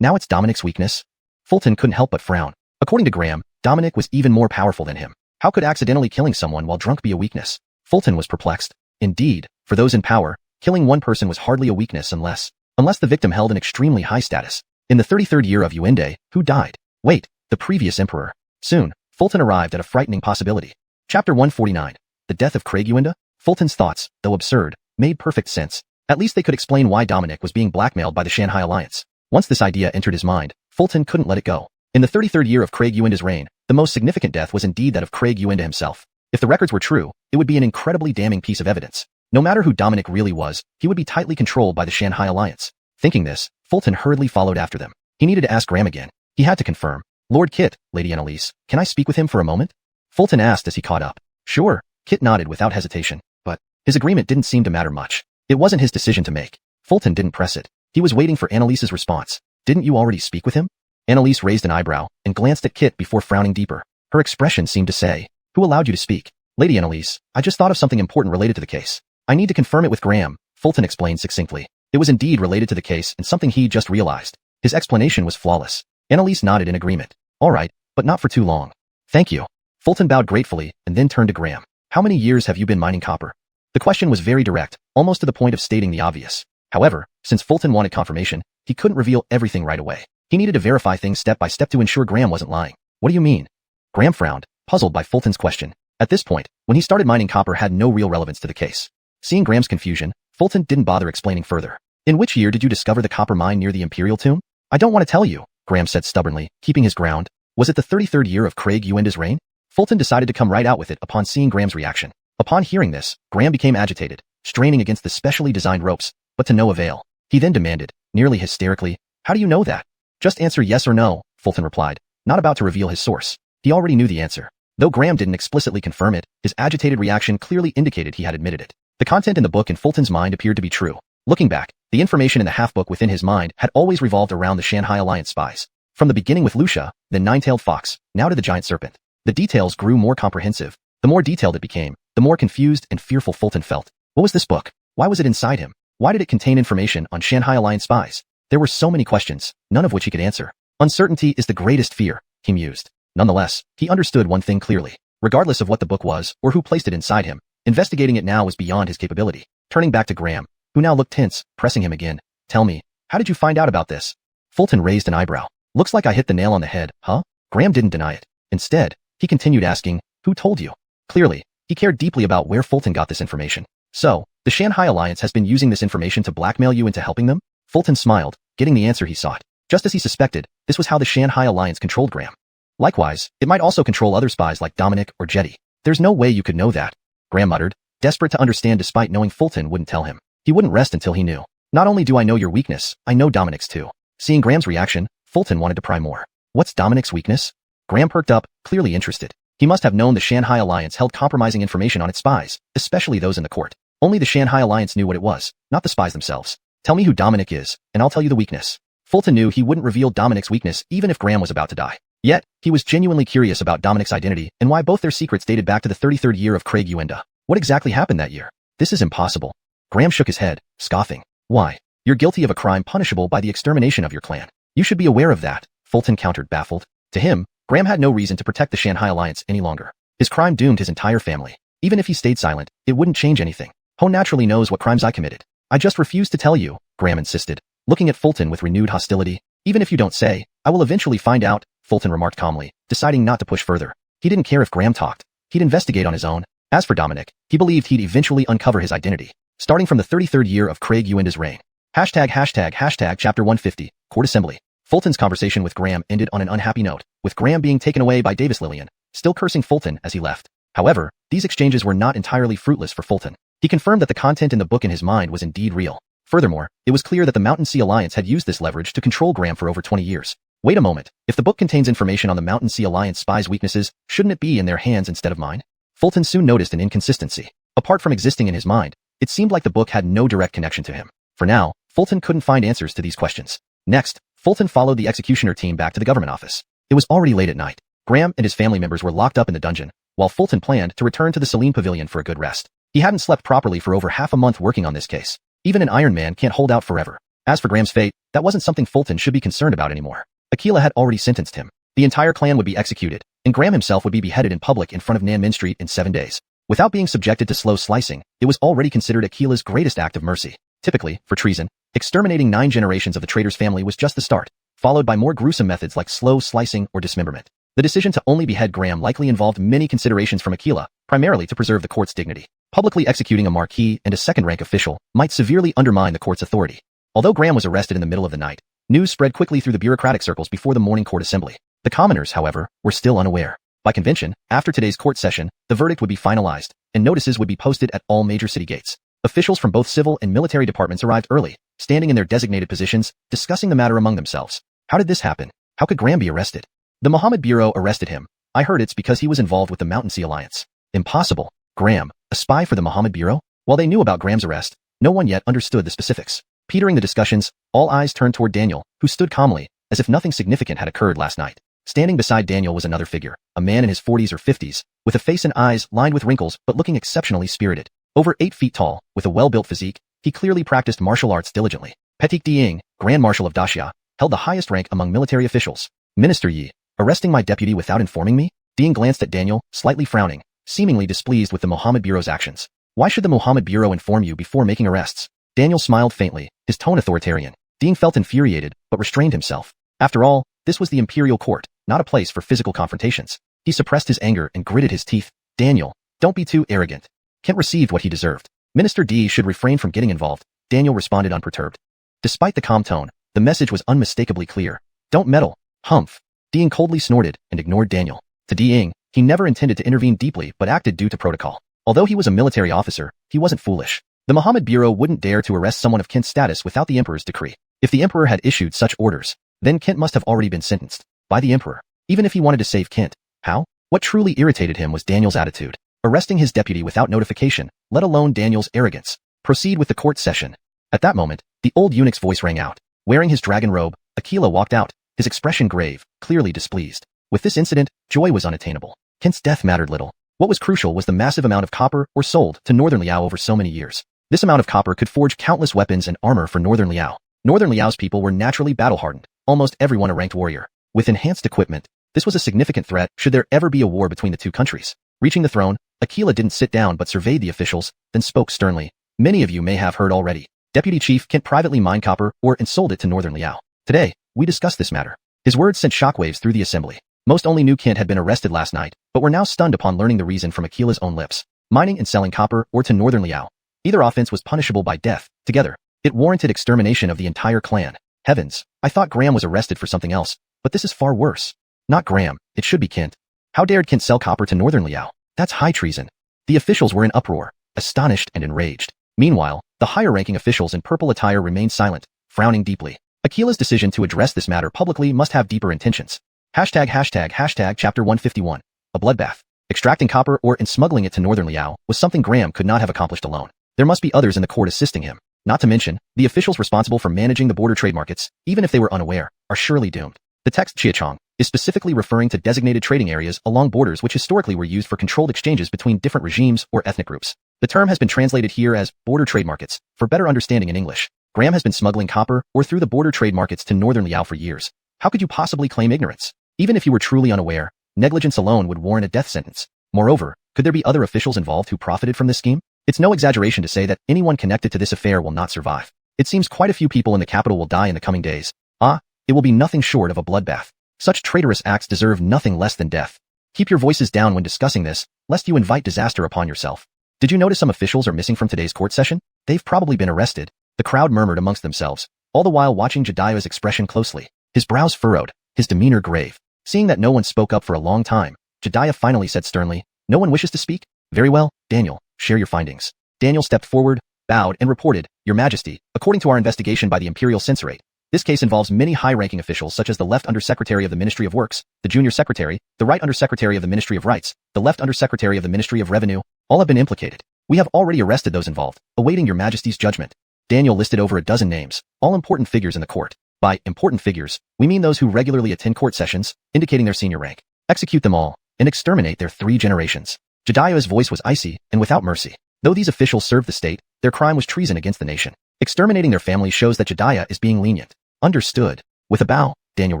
Now it's Dominic's weakness? Fulton couldn't help but frown. According to Graham, Dominic was even more powerful than him. How could accidentally killing someone while drunk be a weakness? Fulton was perplexed. Indeed, for those in power, killing one person was hardly a weakness unless the victim held an extremely high status. In the 33rd year of Uende, who died? Wait, the previous emperor. Soon, Fulton arrived at a frightening possibility. Chapter 149. The death of Craig Uenda? Fulton's thoughts, though absurd, made perfect sense. At least they could explain why Dominic was being blackmailed by the Shanghai Alliance. Once this idea entered his mind, Fulton couldn't let it go. In the 33rd year of Craig Yuinda's reign, the most significant death was indeed that of Craig Yuinda himself. If the records were true, it would be an incredibly damning piece of evidence. No matter who Dominic really was, he would be tightly controlled by the Shanghai Alliance. Thinking this, Fulton hurriedly followed after them. He needed to ask Graham again. He had to confirm. Lord Kit, Lady Annalise, can I speak with him for a moment? Fulton asked as he caught up. Sure, Kit nodded without hesitation, but his agreement didn't seem to matter much. It wasn't his decision to make. Fulton didn't press it. He was waiting for Annalise's response. Didn't you already speak with him? Annalise raised an eyebrow and glanced at Kit before frowning deeper. Her expression seemed to say, Who allowed you to speak? Lady Annalise, I just thought of something important related to the case. I need to confirm it with Graham, Fulton explained succinctly. It was indeed related to the case and something he just realized. His explanation was flawless. Annalise nodded in agreement. All right, but not for too long. Thank you. Fulton bowed gratefully and then turned to Graham. How many years have you been mining copper? The question was very direct, almost to the point of stating the obvious. However, since Fulton wanted confirmation, he couldn't reveal everything right away. He needed to verify things step by step to ensure Graham wasn't lying. What do you mean? Graham frowned, puzzled by Fulton's question. At this point, when he started mining copper had no real relevance to the case. Seeing Graham's confusion, Fulton didn't bother explaining further. In which year did you discover the copper mine near the Imperial Tomb? I don't want to tell you, Graham said stubbornly, keeping his ground. Was it the 33rd year of Craig Yuinda's reign? Fulton decided to come right out with it upon seeing Graham's reaction. Upon hearing this, Graham became agitated, straining against the specially designed ropes, but to no avail. He then demanded, nearly hysterically, How do you know that? Just answer yes or no, Fulton replied, not about to reveal his source. He already knew the answer. Though Graham didn't explicitly confirm it, his agitated reaction clearly indicated he had admitted it. The content in the book in Fulton's mind appeared to be true. Looking back, the information in the half-book within his mind had always revolved around the Shanghai Alliance spies. From the beginning with Lucia, then Nine-Tailed Fox, now to the Giant Serpent. The details grew more comprehensive. The more detailed it became, the more confused and fearful Fulton felt. What was this book? Why was it inside him? Why did it contain information on Shanghai Alliance spies? There were so many questions, none of which he could answer. Uncertainty is the greatest fear, he mused. Nonetheless, he understood one thing clearly. Regardless of what the book was or who placed it inside him, investigating it now was beyond his capability. Turning back to Graham, who now looked tense, pressing him again. Tell me, how did you find out about this? Fulton raised an eyebrow. Looks like I hit the nail on the head, huh? Graham didn't deny it. Instead, he continued asking, Who told you? Clearly, he cared deeply about where Fulton got this information. So, the Shanghai Alliance has been using this information to blackmail you into helping them? Fulton smiled, getting the answer he sought. Just as he suspected, this was how the Shanghai Alliance controlled Graham. Likewise, it might also control other spies like Dominic or Jetty. There's no way you could know that, Graham muttered, desperate to understand despite knowing Fulton wouldn't tell him. He wouldn't rest until he knew. Not only do I know your weakness, I know Dominic's too. Seeing Graham's reaction, Fulton wanted to pry more. What's Dominic's weakness? Graham perked up, clearly interested. He must have known the Shanghai Alliance held compromising information on its spies, especially those in the court. Only the Shanghai Alliance knew what it was, not the spies themselves. Tell me who Dominic is, and I'll tell you the weakness. Fulton knew he wouldn't reveal Dominic's weakness even if Graham was about to die. Yet, he was genuinely curious about Dominic's identity and why both their secrets dated back to the 33rd year of Craig Yuinda. What exactly happened that year? This is impossible. Graham shook his head, scoffing. Why? You're guilty of a crime punishable by the extermination of your clan. You should be aware of that, Fulton countered, baffled. To him, Graham had no reason to protect the Shanghai Alliance any longer. His crime doomed his entire family. Even if he stayed silent, it wouldn't change anything. Ho naturally knows what crimes I committed. I just refuse to tell you, Graham insisted, looking at Fulton with renewed hostility. Even if you don't say, I will eventually find out, Fulton remarked calmly, deciding not to push further. He didn't care if Graham talked. He'd investigate on his own. As for Dominic, he believed he'd eventually uncover his identity. Starting from the 33rd year of Craig Yuinda's reign. ####Chapter 150, Court Assembly. Fulton's conversation with Graham ended on an unhappy note, with Graham being taken away by Davis Lillian, still cursing Fulton as he left. However, these exchanges were not entirely fruitless for Fulton. He confirmed that the content in the book in his mind was indeed real. Furthermore, it was clear that the Mountain Sea Alliance had used this leverage to control Graham for over 20 years. Wait a moment, if the book contains information on the Mountain Sea Alliance spies' weaknesses, shouldn't it be in their hands instead of mine? Fulton soon noticed an inconsistency. Apart from existing in his mind, it seemed like the book had no direct connection to him. For now, Fulton couldn't find answers to these questions. Next, Fulton followed the executioner team back to the government office. It was already late at night. Graham and his family members were locked up in the dungeon, while Fulton planned to return to the Celine Pavilion for a good rest. He hadn't slept properly for over half a month working on this case. Even an Iron Man can't hold out forever. As for Graham's fate, that wasn't something Fulton should be concerned about anymore. Aquila had already sentenced him. The entire clan would be executed, and Graham himself would be beheaded in public in front of Nanmin Street in 7 days. Without being subjected to slow slicing, it was already considered Aquila's greatest act of mercy. Typically, for treason, exterminating 9 generations of the traitor's family was just the start, followed by more gruesome methods like slow slicing or dismemberment. The decision to only behead Graham likely involved many considerations from Aquila, primarily to preserve the court's dignity. Publicly executing a marquis and a second-rank official might severely undermine the court's authority. Although Graham was arrested in the middle of the night, news spread quickly through the bureaucratic circles before the morning court assembly. The commoners, however, were still unaware. By convention, after today's court session, the verdict would be finalized, and notices would be posted at all major city gates. Officials from both civil and military departments arrived early, standing in their designated positions, discussing the matter among themselves. How did this happen? How could Graham be arrested? The Mohammed Bureau arrested him. I heard it's because he was involved with the Mountain Sea Alliance. Impossible. Graham, a spy for the Mohammed Bureau? While they knew about Graham's arrest, no one yet understood the specifics. Petering the discussions, all eyes turned toward Daniel, who stood calmly, as if nothing significant had occurred last night. Standing beside Daniel was another figure, a man in his 40s or 50s, with a face and eyes lined with wrinkles but looking exceptionally spirited. Over 8 feet tall, with a well-built physique, he clearly practiced martial arts diligently. Petit Dieng, Grand Marshal of Daxia, held the highest rank among military officials. Minister Yi, arresting my deputy without informing me? Dieng glanced at Daniel, slightly frowning, seemingly displeased with the Mohammed Bureau's actions. Why should the Mohammed Bureau inform you before making arrests? Daniel smiled faintly, his tone authoritarian. Dieng felt infuriated, but restrained himself. After all, this was the imperial court, not a place for physical confrontations. He suppressed his anger and gritted his teeth. Daniel, don't be too arrogant. Kent received what he deserved. Minister D should refrain from getting involved. Daniel responded unperturbed. Despite the calm tone, the message was unmistakably clear. Don't meddle. Humph. Dieng coldly snorted and ignored Daniel. To Dieng, he never intended to intervene deeply but acted due to protocol. Although he was a military officer, he wasn't foolish. The Mohammed Bureau wouldn't dare to arrest someone of Kent's status without the emperor's decree. If the emperor had issued such orders, then Kent must have already been sentenced by the emperor, even if he wanted to save Kent. How? What truly irritated him was Daniel's attitude. Arresting his deputy without notification, let alone Daniel's arrogance. Proceed with the court session. At that moment, the old eunuch's voice rang out. Wearing his dragon robe, Aquila walked out, his expression grave, clearly displeased. With this incident, joy was unattainable. Kent's death mattered little. What was crucial was the massive amount of copper or sold to Northern Liao over so many years. This amount of copper could forge countless weapons and armor for Northern Liao. Northern Liao's people were naturally battle-hardened, almost everyone a ranked warrior. With enhanced equipment, this was a significant threat should there ever be a war between the two countries. Reaching the throne, Aquila didn't sit down but surveyed the officials, then spoke sternly. Many of you may have heard already. Deputy Chief Kent privately mined copper or and sold it to Northern Liao. Today, we discussed this matter. His words sent shockwaves through the assembly. Most only knew Kent had been arrested last night, but were now stunned upon learning the reason from Aquila's own lips. Mining and selling copper or to Northern Liao. Either offense was punishable by death. Together, it warranted extermination of the entire clan. Heavens, I thought Graham was arrested for something else, but this is far worse. Not Graham, it should be Kent. How dared Kent sell copper to Northern Liao? That's high treason. The officials were in uproar, astonished and enraged. Meanwhile, the higher-ranking officials in purple attire remained silent, frowning deeply. Aquila's decision to address this matter publicly must have deeper intentions. Hashtag chapter 151. A bloodbath. Extracting copper ore and smuggling it to Northern Liao was something Graham could not have accomplished alone. There must be others in the court assisting him. Not to mention, the officials responsible for managing the border trade markets, even if they were unaware, are surely doomed. The text Chiachong is specifically referring to designated trading areas along borders which historically were used for controlled exchanges between different regimes or ethnic groups. The term has been translated here as border trade markets, for better understanding in English. Graham has been smuggling copper or through the border trade markets to Northern Liao for years. How could you possibly claim ignorance? Even if you were truly unaware, negligence alone would warrant a death sentence. Moreover, could there be other officials involved who profited from this scheme? It's no exaggeration to say that anyone connected to this affair will not survive. It seems quite a few people in the capital will die in the coming days. It will be nothing short of a bloodbath. Such traitorous acts deserve nothing less than death. Keep your voices down when discussing this, lest you invite disaster upon yourself. Did you notice some officials are missing from today's court session? They've probably been arrested. The crowd murmured amongst themselves, all the while watching Jedediah's expression closely. His brows furrowed, his demeanor grave. Seeing that no one spoke up for a long time, Jedediah finally said sternly, "No one wishes to speak? Very well, Daniel, share your findings." Daniel stepped forward, bowed, and reported, "Your Majesty, according to our investigation by the Imperial Censorate, this case involves many high-ranking officials such as the left Undersecretary of the Ministry of Works, the Junior Secretary, the right Undersecretary of the Ministry of Rights, the left Undersecretary of the Ministry of Revenue. All have been implicated. We have already arrested those involved, awaiting your Majesty's judgment." Daniel listed over a dozen names, all important figures in the court. By important figures, we mean those who regularly attend court sessions, indicating their senior rank. Execute them all, and exterminate their 3 generations. Jedediah's voice was icy and without mercy. Though these officials served the state, their crime was treason against the nation. Exterminating their families shows that Jedediah is being lenient. Understood. With a bow, Daniel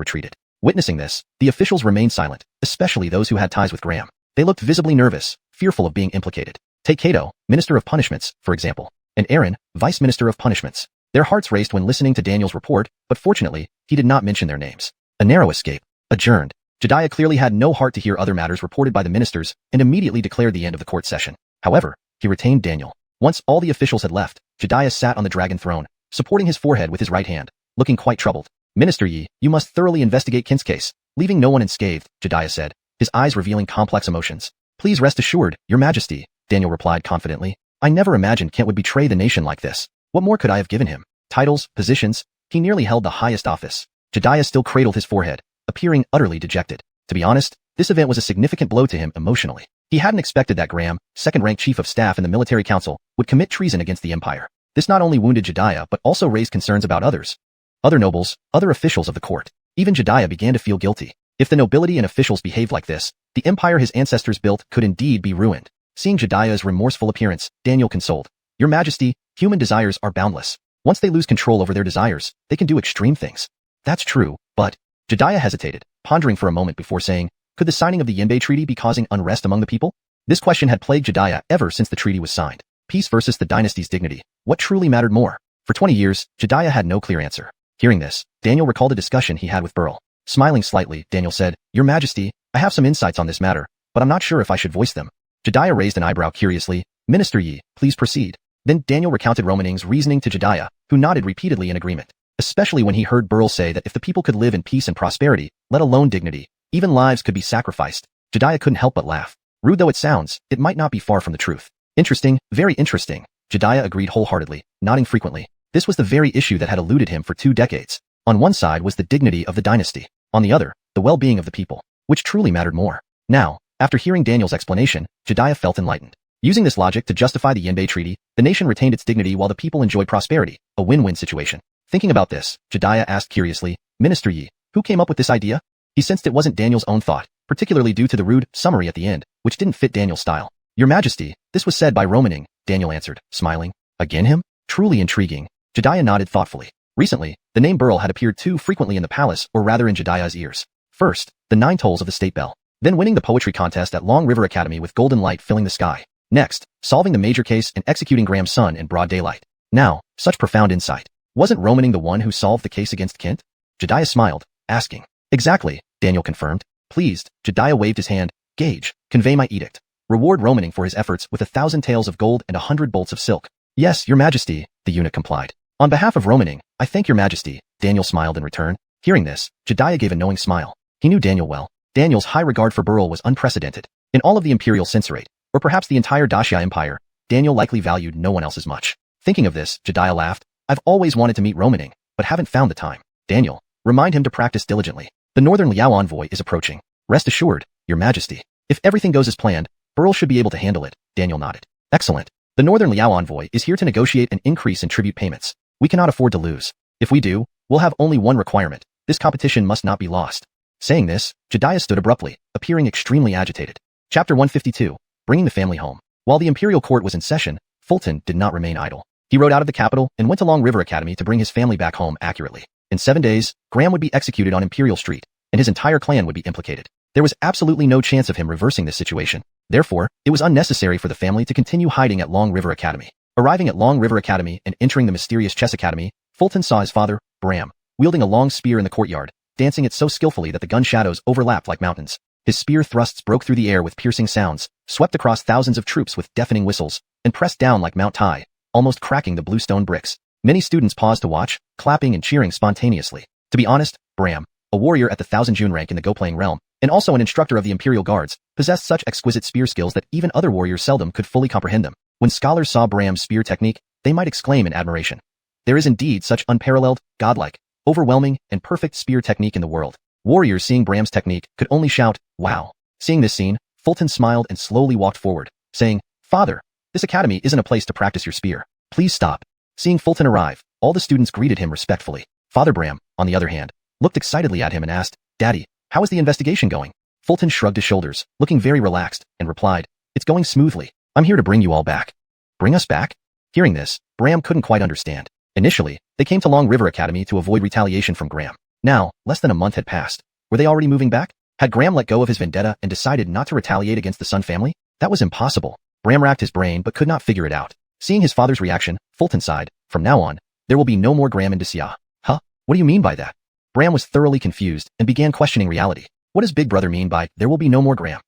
retreated. Witnessing this, the officials remained silent, especially those who had ties with Graham. They looked visibly nervous, fearful of being implicated. Take Cato, Minister of Punishments, for example, and Aaron, Vice Minister of Punishments. Their hearts raced when listening to Daniel's report, but fortunately, he did not mention their names. A narrow escape. Adjourned. Jedediah clearly had no heart to hear other matters reported by the ministers and immediately declared the end of the court session. However, he retained Daniel. Once all the officials had left, Jedediah sat on the dragon throne, supporting his forehead with his right hand, looking quite troubled. "Minister Yi, you must thoroughly investigate Kent's case. Leaving no one unscathed, Jediah said, his eyes revealing complex emotions. Please rest assured, Your Majesty, Daniel replied confidently. I never imagined Kent would betray the nation like this. What more could I have given him? Titles, positions? He nearly held the highest office. Jediah still cradled his forehead, appearing utterly dejected. To be honest, this event was a significant blow to him emotionally. He hadn't expected that Graham, second-ranked chief of staff in the military council, would commit treason against the Empire. This not only wounded Jediah but also raised concerns about others. Other nobles, other officials of the court. Even Jediah began to feel guilty. If the nobility and officials behaved like this, the empire his ancestors built could indeed be ruined. Seeing Jediah's remorseful appearance, Daniel consoled. Your Majesty, human desires are boundless. Once they lose control over their desires, they can do extreme things. That's true, but... Jediah hesitated, pondering for a moment before saying, could the signing of the Yinbei Treaty be causing unrest among the people? This question had plagued Jediah ever since the treaty was signed. Peace versus the dynasty's dignity. What truly mattered more? For 20 years, Jediah had no clear answer. Hearing this, Daniel recalled a discussion he had with Burl. Smiling slightly, Daniel said, Your Majesty, I have some insights on this matter, but I'm not sure if I should voice them. Jediah raised an eyebrow curiously. Minister Yi, please proceed. Then Daniel recounted Romaning's reasoning to Jediah, who nodded repeatedly in agreement. Especially when he heard Burl say that if the people could live in peace and prosperity, let alone dignity, even lives could be sacrificed. Jediah couldn't help but laugh. Rude though it sounds, it might not be far from the truth. Interesting, very interesting. Jediah agreed wholeheartedly, nodding frequently. This was the very issue that had eluded him for 2 decades. On one side was the dignity of the dynasty. On the other, the well-being of the people. Which truly mattered more? Now, after hearing Daniel's explanation, Jediah felt enlightened. Using this logic to justify the Yinbei Treaty, the nation retained its dignity while the people enjoyed prosperity, a win-win situation. Thinking about this, Jediah asked curiously, Minister Yi, who came up with this idea? He sensed it wasn't Daniel's own thought, particularly due to the rude summary at the end, which didn't fit Daniel's style. Your Majesty, this was said by Romaning, Daniel answered, smiling. Again him? Truly intriguing. Jediah nodded thoughtfully. Recently, the name Burl had appeared too frequently in the palace, or rather in Jediah's ears. First, the 9 tolls of the state bell. Then winning the poetry contest at Long River Academy with golden light filling the sky. Next, solving the major case and executing Graham's son in broad daylight. Now, such profound insight. Wasn't Romaning the one who solved the case against Kent? Jediah smiled, asking. Exactly, Daniel confirmed. Pleased, Jediah waved his hand. Gage, convey my edict. Reward Romaning for his efforts with 1,000 taels of gold and 100 bolts of silk. Yes, Your Majesty, the eunuch complied. On behalf of Romaning, I thank Your Majesty, Daniel smiled in return. Hearing this, Jediah gave a knowing smile. He knew Daniel well. Daniel's high regard for Burl was unprecedented. In all of the imperial censorate, or perhaps the entire Daxia Empire, Daniel likely valued no one else as much. Thinking of this, Jediah laughed. I've always wanted to meet Romaning, but haven't found the time. Daniel, remind him to practice diligently. The Northern Liao envoy is approaching. Rest assured, Your Majesty. If everything goes as planned, Burl should be able to handle it, Daniel nodded. Excellent. The Northern Liao envoy is here to negotiate an increase in tribute payments. We cannot afford to lose. If we do, we'll have only one requirement. This competition must not be lost. Saying this, Jediah stood abruptly, appearing extremely agitated. Chapter 152, Bringing the Family Home. While the imperial court was in session, Fulton did not remain idle. He rode out of the capital and went to Long River Academy to bring his family back home accurately. In 7 days, Graham would be executed on Imperial Street, and his entire clan would be implicated. There was absolutely no chance of him reversing this situation. Therefore, it was unnecessary for the family to continue hiding at Long River Academy. Arriving at Long River Academy and entering the mysterious chess academy, Fulton saw his father, Bram, wielding a long spear in the courtyard, dancing it so skillfully that the gun shadows overlapped like mountains. His spear thrusts broke through the air with piercing sounds, swept across thousands of troops with deafening whistles, and pressed down like Mount Tai, almost cracking the bluestone bricks. Many students paused to watch, clapping and cheering spontaneously. To be honest, Bram, a warrior at the 1000 Jun rank in the Go-playing realm, and also an instructor of the Imperial Guards, possessed such exquisite spear skills that even other warriors seldom could fully comprehend them. When scholars saw Bram's spear technique, they might exclaim in admiration. There is indeed such unparalleled, godlike, overwhelming, and perfect spear technique in the world. Warriors seeing Bram's technique could only shout, wow. Seeing this scene, Fulton smiled and slowly walked forward, saying, Father, this academy isn't a place to practice your spear. Please stop. Seeing Fulton arrive, all the students greeted him respectfully. Father Bram, on the other hand, looked excitedly at him and asked, Daddy, how is the investigation going? Fulton shrugged his shoulders, looking very relaxed, and replied, It's going smoothly. I'm here to bring you all back. Bring us back? Hearing this, Bram couldn't quite understand. Initially, they came to Long River Academy to avoid retaliation from Graham. Now, less than a month had passed. Were they already moving back? Had Graham let go of his vendetta and decided not to retaliate against the Sun family? That was impossible. Bram racked his brain but could not figure it out. Seeing his father's reaction, Fulton sighed, From now on, there will be no more Graham and Daxia. Huh? What do you mean by that? Bram was thoroughly confused and began questioning reality. What does Big Brother mean by, there will be no more Graham?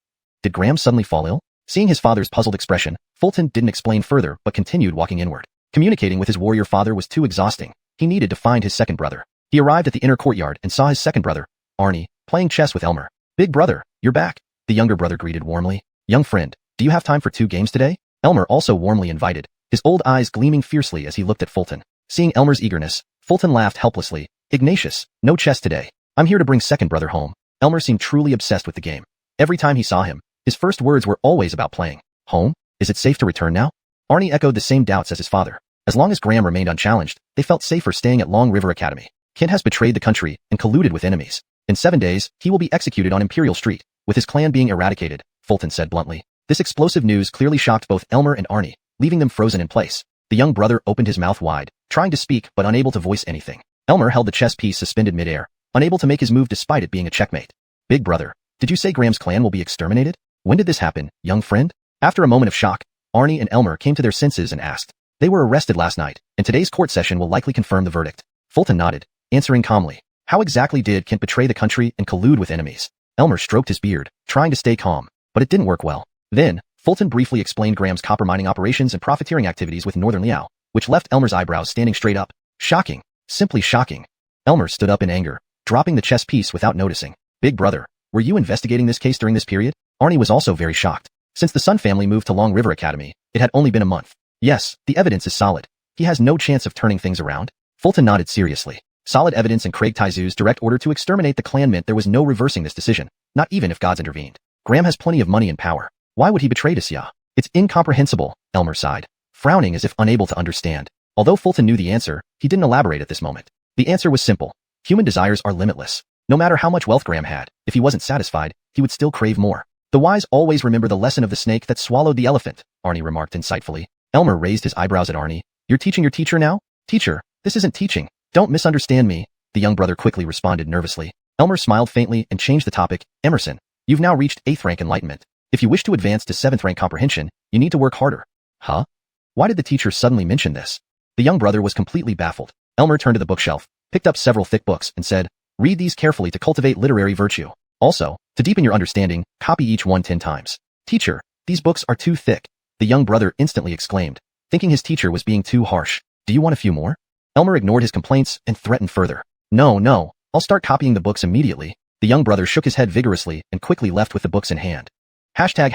Did Graham suddenly fall ill? Seeing his father's puzzled expression, Fulton didn't explain further but continued walking inward. Communicating with his warrior father was too exhausting. He needed to find his second brother. He arrived at the inner courtyard and saw his second brother, Arnie, playing chess with Elmer. Big brother, you're back, the younger brother greeted warmly. Young friend, do you have time for 2 games today? Elmer also warmly invited, his old eyes gleaming fiercely as he looked at Fulton. Seeing Elmer's eagerness, Fulton laughed helplessly. Ignatius, no chess today. I'm here to bring second brother home. Elmer seemed truly obsessed with the game. Every time he saw him, his first words were always about playing. Home? Is it safe to return now? Arnie echoed the same doubts as his father. As long as Graham remained unchallenged, they felt safer staying at Long River Academy. Kent has betrayed the country and colluded with enemies. In 7 days, he will be executed on Imperial Street, with his clan being eradicated, Fulton said bluntly. This explosive news clearly shocked both Elmer and Arnie, leaving them frozen in place. The young brother opened his mouth wide, trying to speak but unable to voice anything. Elmer held the chess piece suspended midair, unable to make his move despite it being a checkmate. Big brother, did you say Graham's clan will be exterminated? When did this happen, young friend? After a moment of shock, Arnie and Elmer came to their senses and asked. They were arrested last night, and today's court session will likely confirm the verdict. Fulton nodded, answering calmly. How exactly did Kent betray the country and collude with enemies? Elmer stroked his beard, trying to stay calm, but it didn't work well. Then, Fulton briefly explained Graham's copper mining operations and profiteering activities with Northern Liao, which left Elmer's eyebrows standing straight up. Shocking. Simply shocking. Elmer stood up in anger, dropping the chess piece without noticing. Big brother, were you investigating this case during this period? Arnie was also very shocked. Since the Sun family moved to Long River Academy, it had only been a month. Yes, the evidence is solid. He has no chance of turning things around. Fulton nodded seriously. Solid evidence and Craig Taizu's direct order to exterminate the clan meant there was no reversing this decision, not even if gods intervened. Graham has plenty of money and power. Why would he betray Xia? It's incomprehensible, Elmer sighed, frowning as if unable to understand. Although Fulton knew the answer, he didn't elaborate at this moment. The answer was simple. Human desires are limitless. No matter how much wealth Graham had, if he wasn't satisfied, he would still crave more. The wise always remember the lesson of the snake that swallowed the elephant, Arnie remarked insightfully. Elmer raised his eyebrows at Arnie. You're teaching your teacher now? Teacher, this isn't teaching. Don't misunderstand me, the young brother quickly responded nervously. Elmer smiled faintly and changed the topic. Emerson, you've now reached 8th rank enlightenment. If you wish to advance to 7th rank comprehension, you need to work harder. Huh? Why did the teacher suddenly mention this? The young brother was completely baffled. Elmer turned to the bookshelf, picked up several thick books, and said, read these carefully to cultivate literary virtue. Also, to deepen your understanding, copy each one 10 times. Teacher, these books are too thick, the young brother instantly exclaimed, thinking his teacher was being too harsh. Do you want a few more? Elmer ignored his complaints and threatened further. No, I'll start copying the books immediately. The young brother shook his head vigorously and quickly left with the books in hand. Hashtag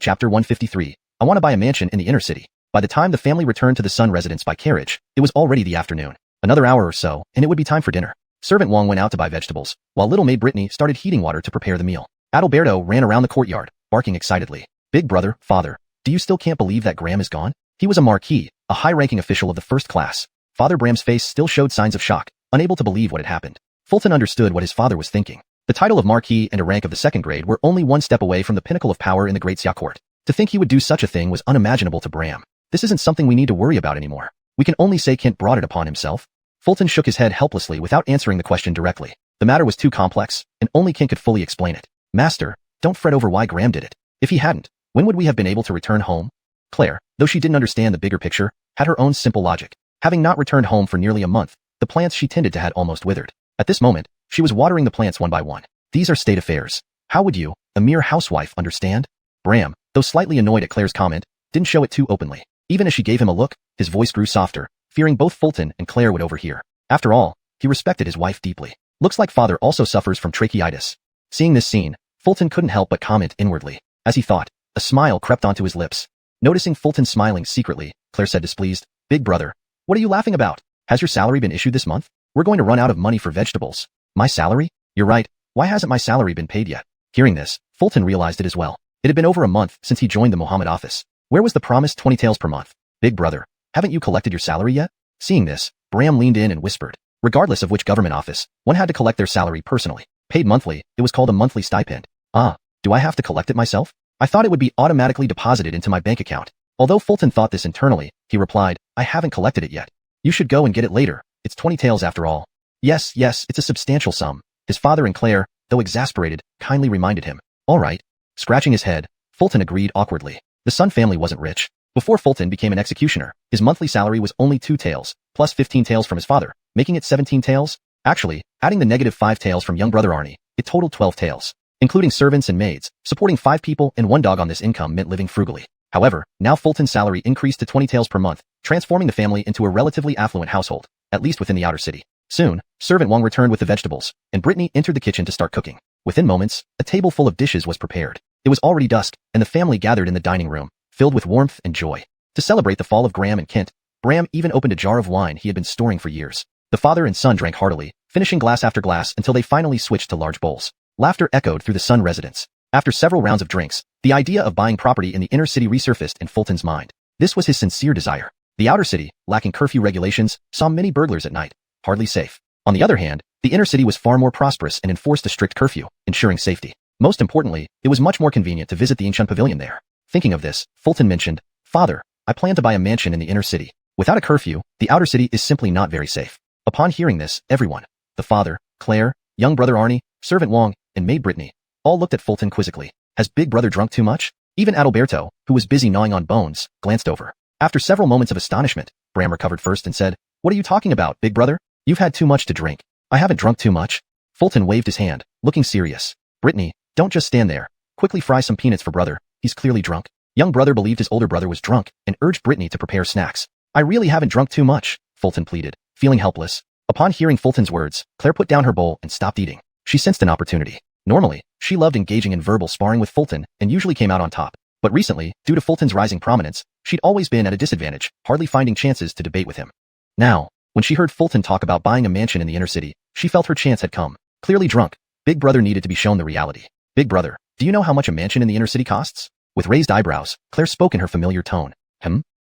chapter 153. I want to buy a mansion in the inner city. By the time the family returned to the Sun residence by carriage, it was already the afternoon. Another hour or so, and it would be time for dinner. Servant Wong went out to buy vegetables, while little maid Brittany started heating water to prepare the meal. Adalberto ran around the courtyard, barking excitedly. Big brother, father, do you still can't believe that Graham is gone? He was a marquis, a high-ranking official of the first class. Father Bram's face still showed signs of shock, unable to believe what had happened. Fulton understood what his father was thinking. The title of marquis and a rank of the 2nd grade were only one step away from the pinnacle of power in the Great Xia court. To think he would do such a thing was unimaginable to Bram. This isn't something we need to worry about anymore. We can only say Kent brought it upon himself. Fulton shook his head helplessly without answering the question directly. The matter was too complex, and only Kent could fully explain it. Master, don't fret over why Graham did it. If he hadn't, when would we have been able to return home? Claire, though she didn't understand the bigger picture, had her own simple logic. Having not returned home for nearly a month, the plants she tended to had almost withered. At this moment, she was watering the plants one by one. These are state affairs. How would you, a mere housewife, understand? Bram, though slightly annoyed at Claire's comment, didn't show it too openly. Even as she gave him a look, his voice grew softer, fearing both Fulton and Claire would overhear. After all, he respected his wife deeply. Looks like father also suffers from tracheitis. Seeing this scene, Fulton couldn't help but comment inwardly. As he thought, a smile crept onto his lips. Noticing Fulton smiling secretly, Claire said displeased, Big brother, what are you laughing about? Has your salary been issued this month? We're going to run out of money for vegetables. My salary? You're right. Why hasn't my salary been paid yet? Hearing this, Fulton realized it as well. It had been over a month since he joined the Mohammed office. Where was the promised 20 taels per month? Big brother, haven't you collected your salary yet? Seeing this, Bram leaned in and whispered. Regardless of which government office, one had to collect their salary personally. Paid monthly, it was called a monthly stipend. Ah, do I have to collect it myself? I thought it would be automatically deposited into my bank account. Although Fulton thought this internally, he replied, I haven't collected it yet. You should go and get it later. It's 20 taels after all. Yes, it's a substantial sum. His father and Claire, though exasperated, kindly reminded him. All right. Scratching his head, Fulton agreed awkwardly. The Sun family wasn't rich. Before Fulton became an executioner, his monthly salary was only 2 taels, plus 15 taels from his father, making it 17 taels. Actually, adding the negative 5 taels from young brother Arnie, it totaled 12 taels. Including servants and maids, supporting 5 people and 1 dog on this income meant living frugally. However, now Fulton's salary increased to 20 taels per month, transforming the family into a relatively affluent household, at least within the outer city. Soon, servant Wang returned with the vegetables, and Brittany entered the kitchen to start cooking. Within moments, a table full of dishes was prepared. It was already dusk, and the family gathered in the dining room, filled with warmth and joy. To celebrate the fall of Graham and Kent, Bram even opened a jar of wine he had been storing for years. The father and son drank heartily, finishing glass after glass until they finally switched to large bowls. Laughter echoed through the Sun residence. After several rounds of drinks, the idea of buying property in the inner city resurfaced in Fulton's mind. This was his sincere desire. The outer city, lacking curfew regulations, saw many burglars at night, hardly safe. On the other hand, the inner city was far more prosperous and enforced a strict curfew, ensuring safety. Most importantly, it was much more convenient to visit the Yinshan Pavilion there. Thinking of this, Fulton mentioned, "Father, I plan to buy a mansion in the inner city. Without a curfew, the outer city is simply not very safe." Upon hearing this, everyone, the father, Claire, young brother Arnie, servant Wang, and maid Brittany, all looked at Fulton quizzically. Has Big Brother drunk too much? Even Adalberto, who was busy gnawing on bones, glanced over. After several moments of astonishment, Bram recovered first and said, "What are you talking about, Big Brother? You've had too much to drink." "I haven't drunk too much." Fulton waved his hand, looking serious. "Brittany, don't just stand there. Quickly fry some peanuts for brother. He's clearly drunk." Young brother believed his older brother was drunk and urged Brittany to prepare snacks. "I really haven't drunk too much," Fulton pleaded, feeling helpless. Upon hearing Fulton's words, Claire put down her bowl and stopped eating. She sensed an opportunity. Normally, she loved engaging in verbal sparring with Fulton and usually came out on top. But recently, due to Fulton's rising prominence, she'd always been at a disadvantage, hardly finding chances to debate with him. Now, when she heard Fulton talk about buying a mansion in the inner city, she felt her chance had come. Clearly drunk, Big Brother needed to be shown the reality. "Big Brother, do you know how much a mansion in the inner city costs?" With raised eyebrows, Claire spoke in her familiar tone.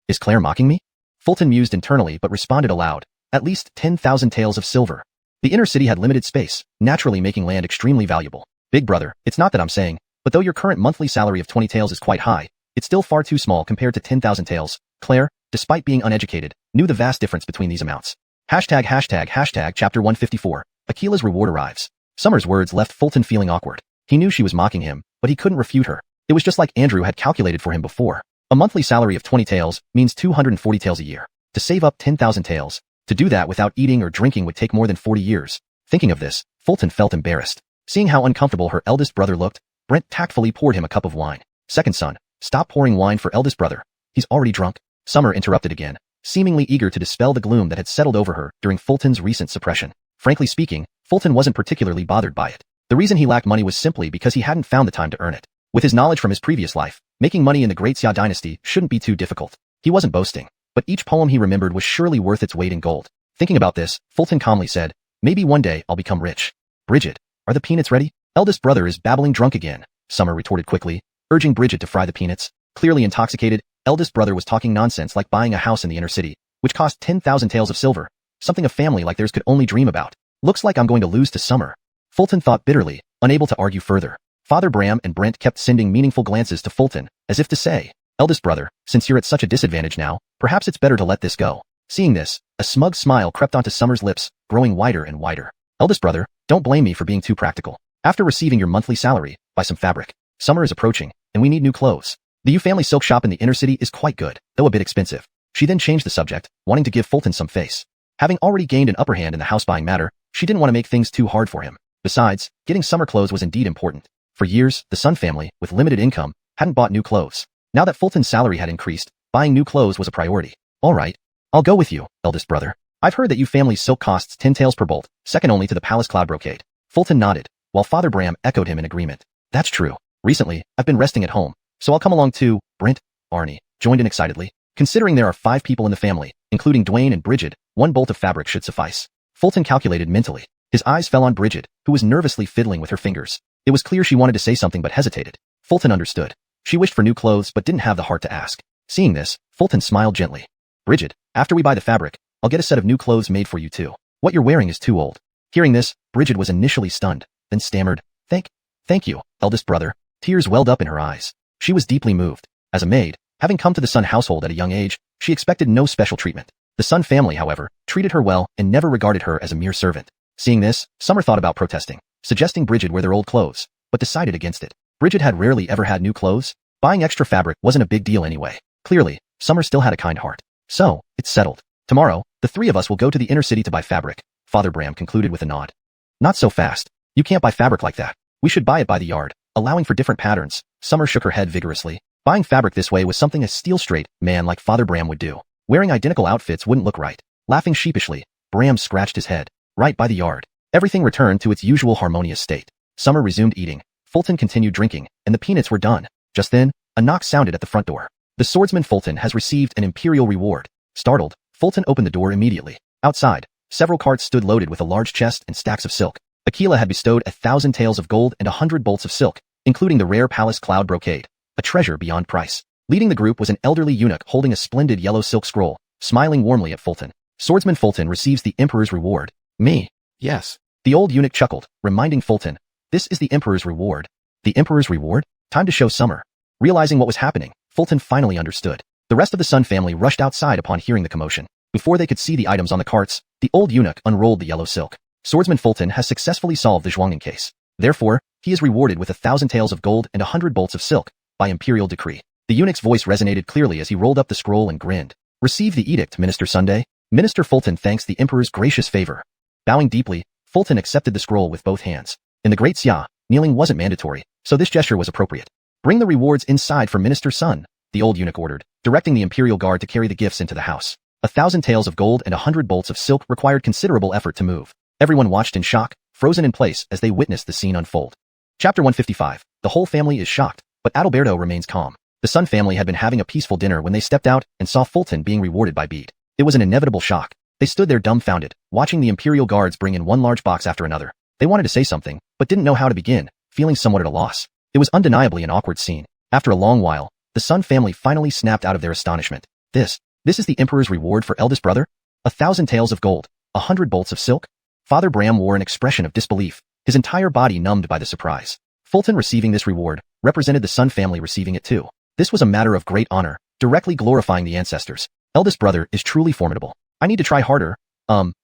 Is Claire mocking me?" Fulton mused internally but responded aloud. "At least 10,000 taels of silver." The inner city had limited space, naturally making land extremely valuable. "Big Brother, it's not that I'm saying, but though your current monthly salary of 20 taels is quite high, it's still far too small compared to 10,000 taels." Claire, despite being uneducated, knew the vast difference between these amounts. Chapter 154. Akila's reward arrives. Summer's words left Fulton feeling awkward. He knew she was mocking him, but he couldn't refute her. It was just like Andrew had calculated for him before. A monthly salary of 20 taels means 240 taels a year. To save up 10,000 taels, to do that without eating or drinking would take more than 40 years. Thinking of this, Fulton felt embarrassed. Seeing how uncomfortable her eldest brother looked, Brent tactfully poured him a cup of wine. "Second son, stop pouring wine for eldest brother. He's already drunk." Summer interrupted again, seemingly eager to dispel the gloom that had settled over her during Fulton's recent suppression. Frankly speaking, Fulton wasn't particularly bothered by it. The reason he lacked money was simply because he hadn't found the time to earn it. With his knowledge from his previous life, making money in the Great Xia dynasty shouldn't be too difficult. He wasn't boasting, but each poem he remembered was surely worth its weight in gold. Thinking about this, Fulton calmly said, "Maybe one day I'll become rich." "Bridget, are the peanuts ready?" "Eldest brother is babbling drunk again," Summer retorted quickly, urging Bridget to fry the peanuts. Clearly intoxicated, eldest brother was talking nonsense like buying a house in the inner city, which cost 10,000 taels of silver, something a family like theirs could only dream about. "Looks like I'm going to lose to Summer," Fulton thought bitterly, unable to argue further. Father Bram and Brent kept sending meaningful glances to Fulton, as if to say, "Eldest brother, since you're at such a disadvantage now, perhaps it's better to let this go." Seeing this, a smug smile crept onto Summer's lips, growing wider and wider. "Eldest brother, don't blame me for being too practical. After receiving your monthly salary, buy some fabric. Summer is approaching, and we need new clothes. The U family silk shop in the inner city is quite good, though a bit expensive." She then changed the subject, wanting to give Fulton some face. Having already gained an upper hand in the house buying matter, she didn't want to make things too hard for him. Besides, getting summer clothes was indeed important. For years, the Sun family, with limited income, hadn't bought new clothes. Now that Fulton's salary had increased, buying new clothes was a priority. "All right. I'll go with you, eldest brother. I've heard that you family's silk costs 10 taels per bolt, second only to the palace cloud brocade." Fulton nodded, while Father Bram echoed him in agreement. "That's true. Recently, I've been resting at home, so I'll come along too." Brent, Arnie, joined in excitedly. Considering there are 5 people in the family, including Dwayne and Bridget, 1 bolt of fabric should suffice. Fulton calculated mentally. His eyes fell on Bridget, who was nervously fiddling with her fingers. It was clear she wanted to say something but hesitated. Fulton understood. She wished for new clothes but didn't have the heart to ask. Seeing this, Fulton smiled gently. "Bridget, after we buy the fabric, I'll get a set of new clothes made for you too. What you're wearing is too old." Hearing this, Bridget was initially stunned, then stammered, Thank you, eldest brother." Tears welled up in her eyes. She was deeply moved. As a maid, having come to the Sun household at a young age, she expected no special treatment. The Sun family, however, treated her well and never regarded her as a mere servant. Seeing this, Summer thought about protesting, suggesting Bridget wear their old clothes, but decided against it. Bridget had rarely ever had new clothes. Buying extra fabric wasn't a big deal anyway. Clearly, Summer still had a kind heart. "So, it's settled. Tomorrow, the 3 of us will go to the inner city to buy fabric," Father Bram concluded with a nod. "Not so fast. You can't buy fabric like that. We should buy it by the yard, allowing for different patterns." Summer shook her head vigorously. Buying fabric this way was something a steel-straight man like Father Bram would do. Wearing identical outfits wouldn't look right. Laughing sheepishly, Bram scratched his head. right by the yard. Everything returned to its usual harmonious state. Summer resumed eating. Fulton continued drinking, and the peanuts were done. Just then, a knock sounded at the front door. The swordsman Fulton has received an imperial reward. Startled, Fulton opened the door immediately. Outside, several carts stood loaded with a large chest and stacks of silk. Aquila had bestowed 1,000 taels of gold and 100 bolts of silk, including the rare palace cloud brocade, a treasure beyond price. Leading the group was an elderly eunuch holding a splendid yellow silk scroll, smiling warmly at Fulton. Swordsman Fulton receives the Emperor's reward. Me? Yes. The old eunuch chuckled, reminding Fulton, this is the Emperor's reward. The Emperor's reward? Time to show Summer. Realizing what was happening, Fulton finally understood. The rest of the Sun family rushed outside upon hearing the commotion. Before they could see the items on the carts, the old eunuch unrolled the yellow silk. Swordsman Fulton has successfully solved the Zhuangning case. Therefore, he is rewarded with 1,000 taels of gold and 100 bolts of silk, by imperial decree. The eunuch's voice resonated clearly as he rolled up the scroll and grinned. Receive the edict, Minister Sunday. Minister Fulton thanks the Emperor's gracious favor. Bowing deeply, Fulton accepted the scroll with both hands. In the Great Xia, kneeling wasn't mandatory, so this gesture was appropriate. Bring the rewards inside for Minister Sun, the old eunuch ordered, directing the imperial guard to carry the gifts into the house. 1,000 taels of gold and 100 bolts of silk required considerable effort to move. Everyone watched in shock, frozen in place as they witnessed the scene unfold. Chapter 155. The whole family is shocked, but Adalberto remains calm. The Sun family had been having a peaceful dinner when they stepped out and saw Fulton being rewarded by Bede. It was an inevitable shock. They stood there dumbfounded, watching the imperial guards bring in one large box after another. They wanted to say something, but didn't know how to begin, feeling somewhat at a loss. It was undeniably an awkward scene. After a long while, the Sun family finally snapped out of their astonishment. This is the Emperor's reward for eldest brother? 1,000 taels of gold, 100 bolts of silk? Father Bram wore an expression of disbelief, his entire body numbed by the surprise. Fulton receiving this reward represented the Sun family receiving it too. This was a matter of great honor, directly glorifying the ancestors. Eldest brother is truly formidable. I need to try harder.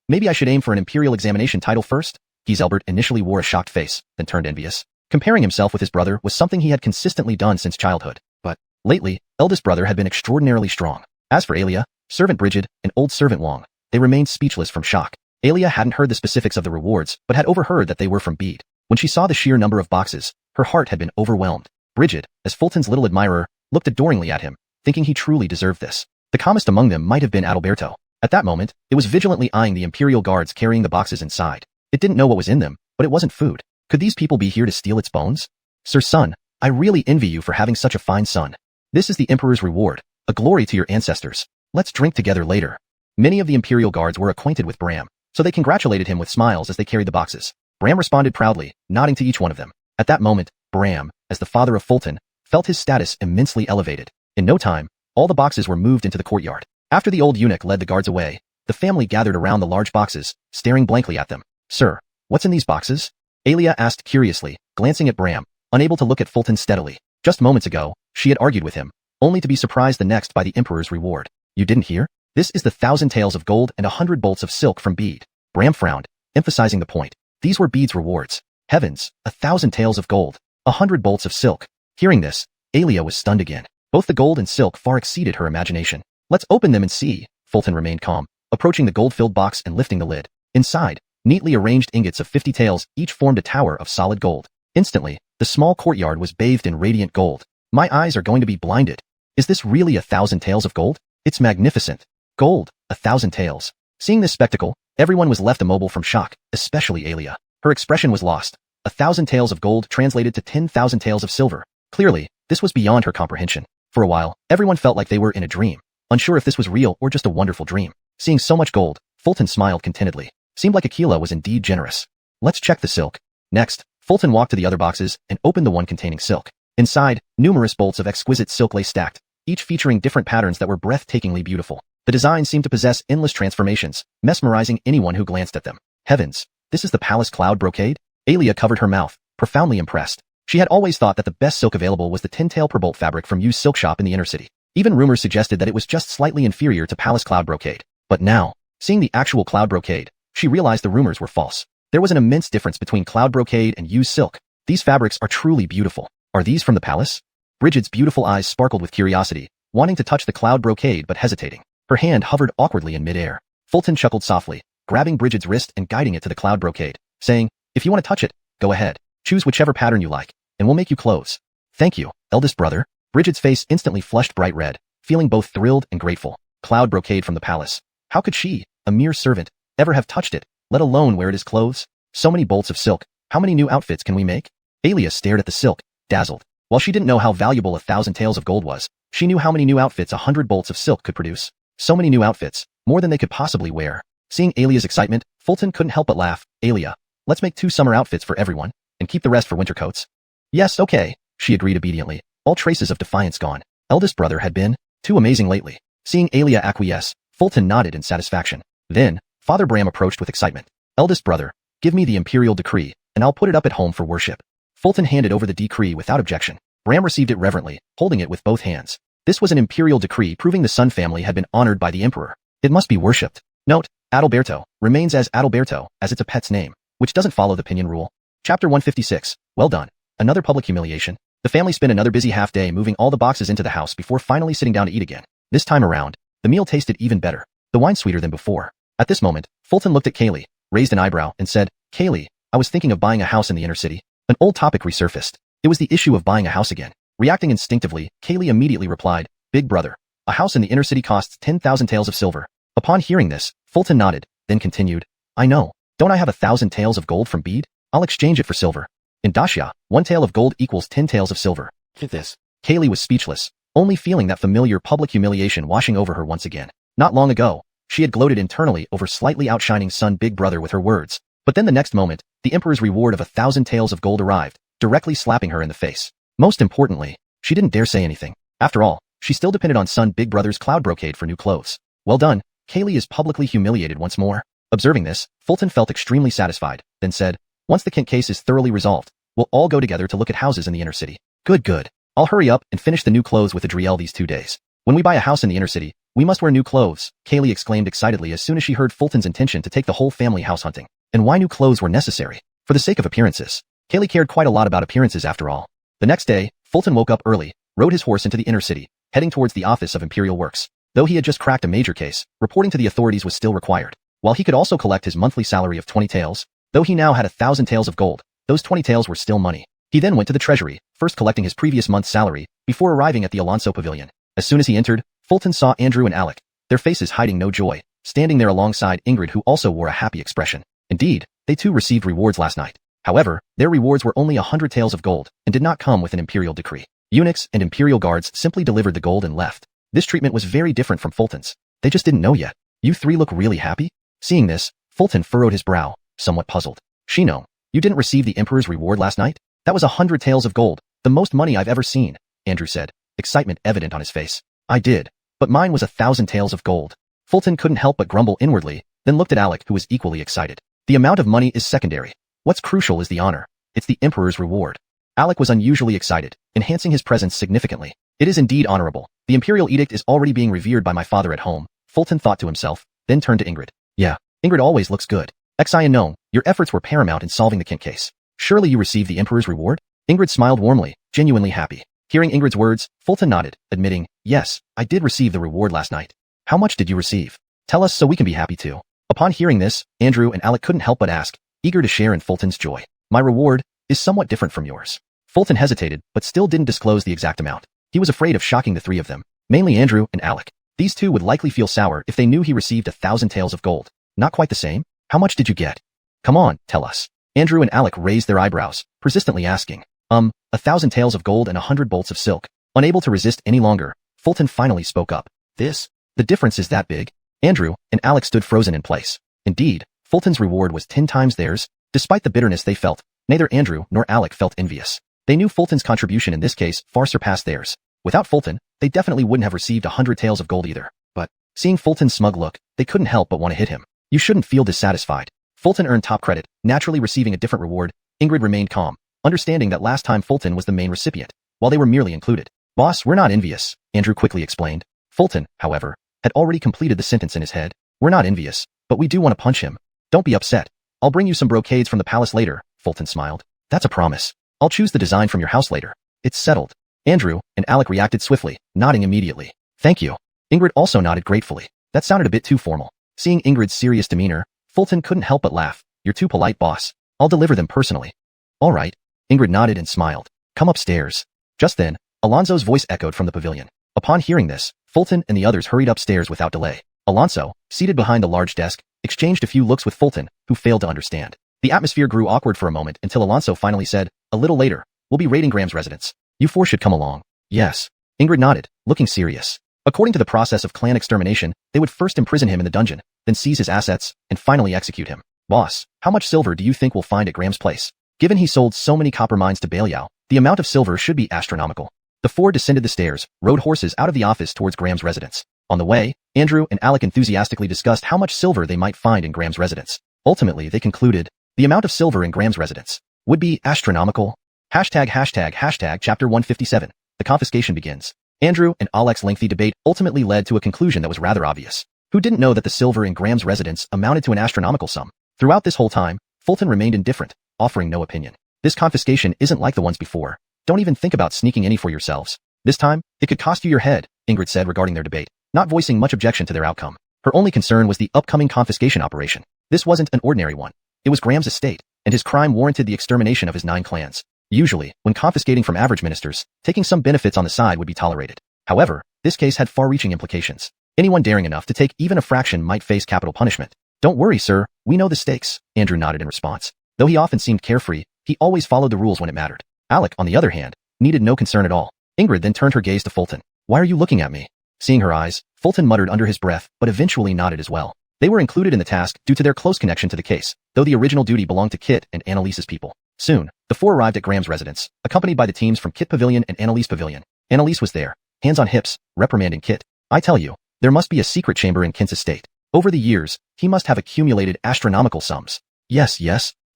Maybe I should aim for an imperial examination title first? Giselbert initially wore a shocked face, then turned envious. Comparing himself with his brother was something he had consistently done since childhood. But, lately, eldest brother had been extraordinarily strong. As for Alia, servant Brigid, and old servant Wong, they remained speechless from shock. Alia hadn't heard the specifics of the rewards, but had overheard that they were from Bede. When she saw the sheer number of boxes, her heart had been overwhelmed. Brigid, as Fulton's little admirer, looked adoringly at him, thinking he truly deserved this. The calmest among them might have been Adalberto. At that moment, it was vigilantly eyeing the imperial guards carrying the boxes inside. It didn't know what was in them, but it wasn't food. Could these people be here to steal its bones? Sir Son, I really envy you for having such a fine son. This is the Emperor's reward, a glory to your ancestors. Let's drink together later. Many of the imperial guards were acquainted with Bram, so they congratulated him with smiles as they carried the boxes. Bram responded proudly, nodding to each one of them. At that moment, Bram, as the father of Fulton, felt his status immensely elevated. In no time, all the boxes were moved into the courtyard. After the old eunuch led the guards away, the family gathered around the large boxes, staring blankly at them. Sir, what's in these boxes? Alia asked curiously, glancing at Bram, unable to look at Fulton steadily. Just moments ago, she had argued with him, only to be surprised the next by the Emperor's reward. You didn't hear? This is the 1,000 taels of gold and 100 bolts of silk from Bede. Bram frowned, emphasizing the point. These were Bede's rewards. Heavens, 1,000 taels of gold, 100 bolts of silk. Hearing this, Alia was stunned again. Both the gold and silk far exceeded her imagination. Let's open them and see. Fulton remained calm, approaching the gold-filled box and lifting the lid. Inside, neatly arranged ingots of 50 taels each formed a tower of solid gold. Instantly, the small courtyard was bathed in radiant gold. My eyes are going to be blinded. Is this really 1,000 taels of gold? It's magnificent. Gold, 1,000 taels. Seeing this spectacle, everyone was left immobile from shock, especially Alia. Her expression was lost. 1,000 taels of gold translated to 10,000 taels of silver. Clearly, this was beyond her comprehension. For a while, everyone felt like they were in a dream, unsure if this was real or just a wonderful dream. Seeing so much gold, Fulton smiled contentedly. Seemed like Aquila was indeed generous. Let's check the silk. Next, Fulton walked to the other boxes and opened the one containing silk. Inside, numerous bolts of exquisite silk lay stacked, each featuring different patterns that were breathtakingly beautiful. The design seemed to possess endless transformations, mesmerizing anyone who glanced at them. Heavens, this is the palace cloud brocade? Alia covered her mouth, profoundly impressed. She had always thought that the best silk available was the 10-tael per bolt fabric from Yu's silk shop in the inner city. Even rumors suggested that it was just slightly inferior to palace cloud brocade. But now, seeing the actual cloud brocade, she realized the rumors were false. There was an immense difference between cloud brocade and Yu's silk. These fabrics are truly beautiful. Are these from the palace? Brigid's beautiful eyes sparkled with curiosity, wanting to touch the cloud brocade but hesitating. Her hand hovered awkwardly in midair. Fulton chuckled softly, grabbing Brigid's wrist and guiding it to the cloud brocade, saying, if you want to touch it, go ahead. Choose whichever pattern you like, and we'll make you clothes. Thank you, eldest brother. Brigid's face instantly flushed bright red, feeling both thrilled and grateful. Cloud brocade from the palace. How could she, a mere servant, ever have touched it? let alone wear it as clothes? So many bolts of silk, how many new outfits can we make? Alia stared at the silk, dazzled. While she didn't know how valuable 1,000 taels of gold was, she knew how many new outfits 100 bolts of silk could produce. So many new outfits, more than they could possibly wear. Seeing Alia's excitement, Fulton couldn't help but laugh. Alia, let's make 2 summer outfits for everyone, and keep the rest for winter coats. Yes, okay, she agreed obediently, all traces of defiance gone. Eldest brother had been too amazing lately. Seeing Alia acquiesce, Fulton nodded in satisfaction. Then, Father Bram approached with excitement. Eldest brother, give me the imperial decree, and I'll put it up at home for worship. Fulton handed over the decree without objection. Bram received it reverently, holding it with both hands. This was an imperial decree proving the Sun family had been honored by the emperor. It must be worshipped. Note, Adalberto remains as Adalberto, as it's a pet's name, which doesn't follow the Pinion rule. Chapter 156. Well done. Another public humiliation. The family spent another busy half day moving all the boxes into the house before finally sitting down to eat again. This time around, the meal tasted even better, the wine sweeter than before. At this moment, Fulton looked at Kaylee, raised an eyebrow, and said, Kaylee, I was thinking of buying a house in the inner city. An old topic resurfaced. It was the issue of buying a house again. Reacting instinctively, Kaylee immediately replied, Big brother, a house in the inner city costs 10,000 taels of silver. Upon hearing this, Fulton nodded, then continued, I know. Don't I have 1,000 taels of gold from bead? I'll exchange it for silver. In Dacia, 1 tael of gold equals 10 taels of silver. Get this. Kaylee was speechless, only feeling that familiar public humiliation washing over her once again. Not long ago, she had gloated internally over slightly outshining son Big Brother with her words. But then the next moment, the emperor's reward of 1,000 taels of gold arrived, directly slapping her in the face. Most importantly, she didn't dare say anything. After all, she still depended on son Big Brother's cloud brocade for new clothes. Well done, Kaylee is publicly humiliated once more. Observing this, Fulton felt extremely satisfied, then said, once the Kent case is thoroughly resolved, we'll all go together to look at houses in the inner city. Good. I'll hurry up and finish the new clothes with Adriel these 2 days. When we buy a house in the inner city, we must wear new clothes, Kaylee exclaimed excitedly as soon as she heard Fulton's intention to take the whole family house hunting. And why new clothes were necessary? For the sake of appearances. Kaylee cared quite a lot about appearances after all. The next day, Fulton woke up early, rode his horse into the inner city, heading towards the office of Imperial Works. Though he had just cracked a major case, reporting to the authorities was still required. While he could also collect his monthly salary of 20 taels, though he now had 1,000 taels of gold, those 20 taels were still money. He then went to the treasury, first collecting his previous month's salary, before arriving at the Alonso Pavilion. As soon as he entered, Fulton saw Andrew and Alec, their faces hiding no joy, standing there alongside Ingrid who also wore a happy expression. Indeed, they too received rewards last night. However, their rewards were only 100 taels of gold, and did not come with an imperial decree. Eunuchs and imperial guards simply delivered the gold and left. This treatment was very different from Fulton's. They just didn't know yet. You 3 look really happy? Seeing this, Fulton furrowed his brow, somewhat puzzled. Shino, you didn't receive the emperor's reward last night? That was 100 taels of gold, the most money I've ever seen, Andrew said, excitement evident on his face. I did, but mine was 1,000 taels of gold. Fulton couldn't help but grumble inwardly, then looked at Alec who was equally excited. The amount of money is secondary. What's crucial is the honor. It's the emperor's reward. Alec was unusually excited, enhancing his presence significantly. It is indeed honorable. The imperial edict is already being revered by my father at home, Fulton thought to himself, then turned to Ingrid. Yeah, Ingrid always looks good. Xi and no, your efforts were paramount in solving the Kent case. Surely you received the emperor's reward? Ingrid smiled warmly, genuinely happy. Hearing Ingrid's words, Fulton nodded, admitting, yes, I did receive the reward last night. How much did you receive? Tell us so we can be happy too. Upon hearing this, Andrew and Alec couldn't help but ask, eager to share in Fulton's joy. My reward is somewhat different from yours. Fulton hesitated, but still didn't disclose the exact amount. He was afraid of shocking the 3 of them, mainly Andrew and Alec. These 2 would likely feel sour if they knew he received 1,000 taels of gold. Not quite the same? How much did you get? Come on, tell us. Andrew and Alec raised their eyebrows, persistently asking. 1,000 taels of gold and 100 bolts of silk. Unable to resist any longer, Fulton finally spoke up. The difference is that big? Andrew and Alec stood frozen in place. Indeed, Fulton's reward was 10 times theirs. Despite the bitterness they felt, neither Andrew nor Alec felt envious. They knew Fulton's contribution in this case far surpassed theirs. Without Fulton, they definitely wouldn't have received 100 taels of gold either. But, seeing Fulton's smug look, they couldn't help but want to hit him. You shouldn't feel dissatisfied. Fulton earned top credit, naturally receiving a different reward. Ingrid remained calm, understanding that last time Fulton was the main recipient, while they were merely included. Boss, we're not envious, Andrew quickly explained. Fulton, however, had already completed the sentence in his head. We're not envious, but we do want to punch him. Don't be upset. I'll bring you some brocades from the palace later, Fulton smiled. That's a promise. I'll choose the design from your house later. It's settled. Andrew and Alec reacted swiftly, nodding immediately. Thank you. Ingrid also nodded gratefully. That sounded a bit too formal. Seeing Ingrid's serious demeanor, Fulton couldn't help but laugh. You're too polite, boss. I'll deliver them personally. All right. Ingrid nodded and smiled. Come upstairs. Just then, Alonso's voice echoed from the pavilion. Upon hearing this, Fulton and the others hurried upstairs without delay. Alonso, seated behind a large desk, exchanged a few looks with Fulton, who failed to understand. The atmosphere grew awkward for a moment until Alonso finally said, "A little later, we'll be raiding Graham's residence. You four should come along." "Yes." Ingrid nodded, looking serious. According to the process of clan extermination, they would first imprison him in the dungeon, then seize his assets, and finally execute him. "Boss, how much silver do you think we'll find at Graham's place? Given he sold so many copper mines to Belial, the amount of silver should be astronomical." The four descended the stairs, rode horses out of the office towards Graham's residence. On the way, Andrew and Alec enthusiastically discussed how much silver they might find in Graham's residence. Ultimately, they concluded, the amount of silver in Graham's residence would be astronomical. Chapter 157. The confiscation begins. Andrew and Alec's lengthy debate ultimately led to a conclusion that was rather obvious. Who didn't know that the silver in Graham's residence amounted to an astronomical sum? Throughout this whole time, Fulton remained indifferent, offering no opinion. This confiscation isn't like the ones before. Don't even think about sneaking any for yourselves. This time, it could cost you your head, Ingrid said regarding their debate, not voicing much objection to their outcome. Her only concern was the upcoming confiscation operation. This wasn't an ordinary one. It was Graham's estate, and his crime warranted the extermination of his 9 clans. Usually, when confiscating from average ministers, taking some benefits on the side would be tolerated. However, this case had far-reaching implications. Anyone daring enough to take even a fraction might face capital punishment. "Don't worry, sir, we know the stakes," Andrew nodded in response. Though he often seemed carefree, he always followed the rules when it mattered. Alec, on the other hand, needed no concern at all. Ingrid then turned her gaze to Fulton. "Why are you looking at me?" Seeing her eyes, Fulton muttered under his breath, but eventually nodded as well. They were included in the task due to their close connection to the case, though the original duty belonged to Kit and Annalise's people. Soon, the four arrived at Graham's residence, accompanied by the teams from Kit Pavilion and Annalise Pavilion. Annalise was there, hands on hips, reprimanding Kit. "I tell you, there must be a secret chamber in Kit's estate. Over the years, he must have accumulated astronomical sums." Yes,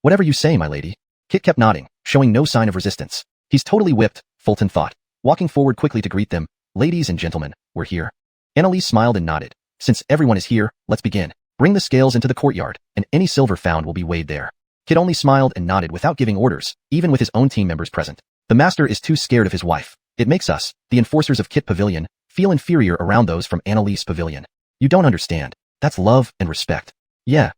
whatever you say, my lady." Kit kept nodding, showing no sign of resistance. "He's totally whipped," Fulton thought, walking forward quickly to greet them. "Ladies and gentlemen, we're here." Annalise smiled and nodded. "Since everyone is here, let's begin. Bring the scales into the courtyard, and any silver found will be weighed there." Kit only smiled and nodded without giving orders, even with his own team members present. The master is too scared of his wife. It makes us, the enforcers of Kit Pavilion, feel inferior around those from Annalise Pavilion. You don't understand. That's love and respect. Yeah,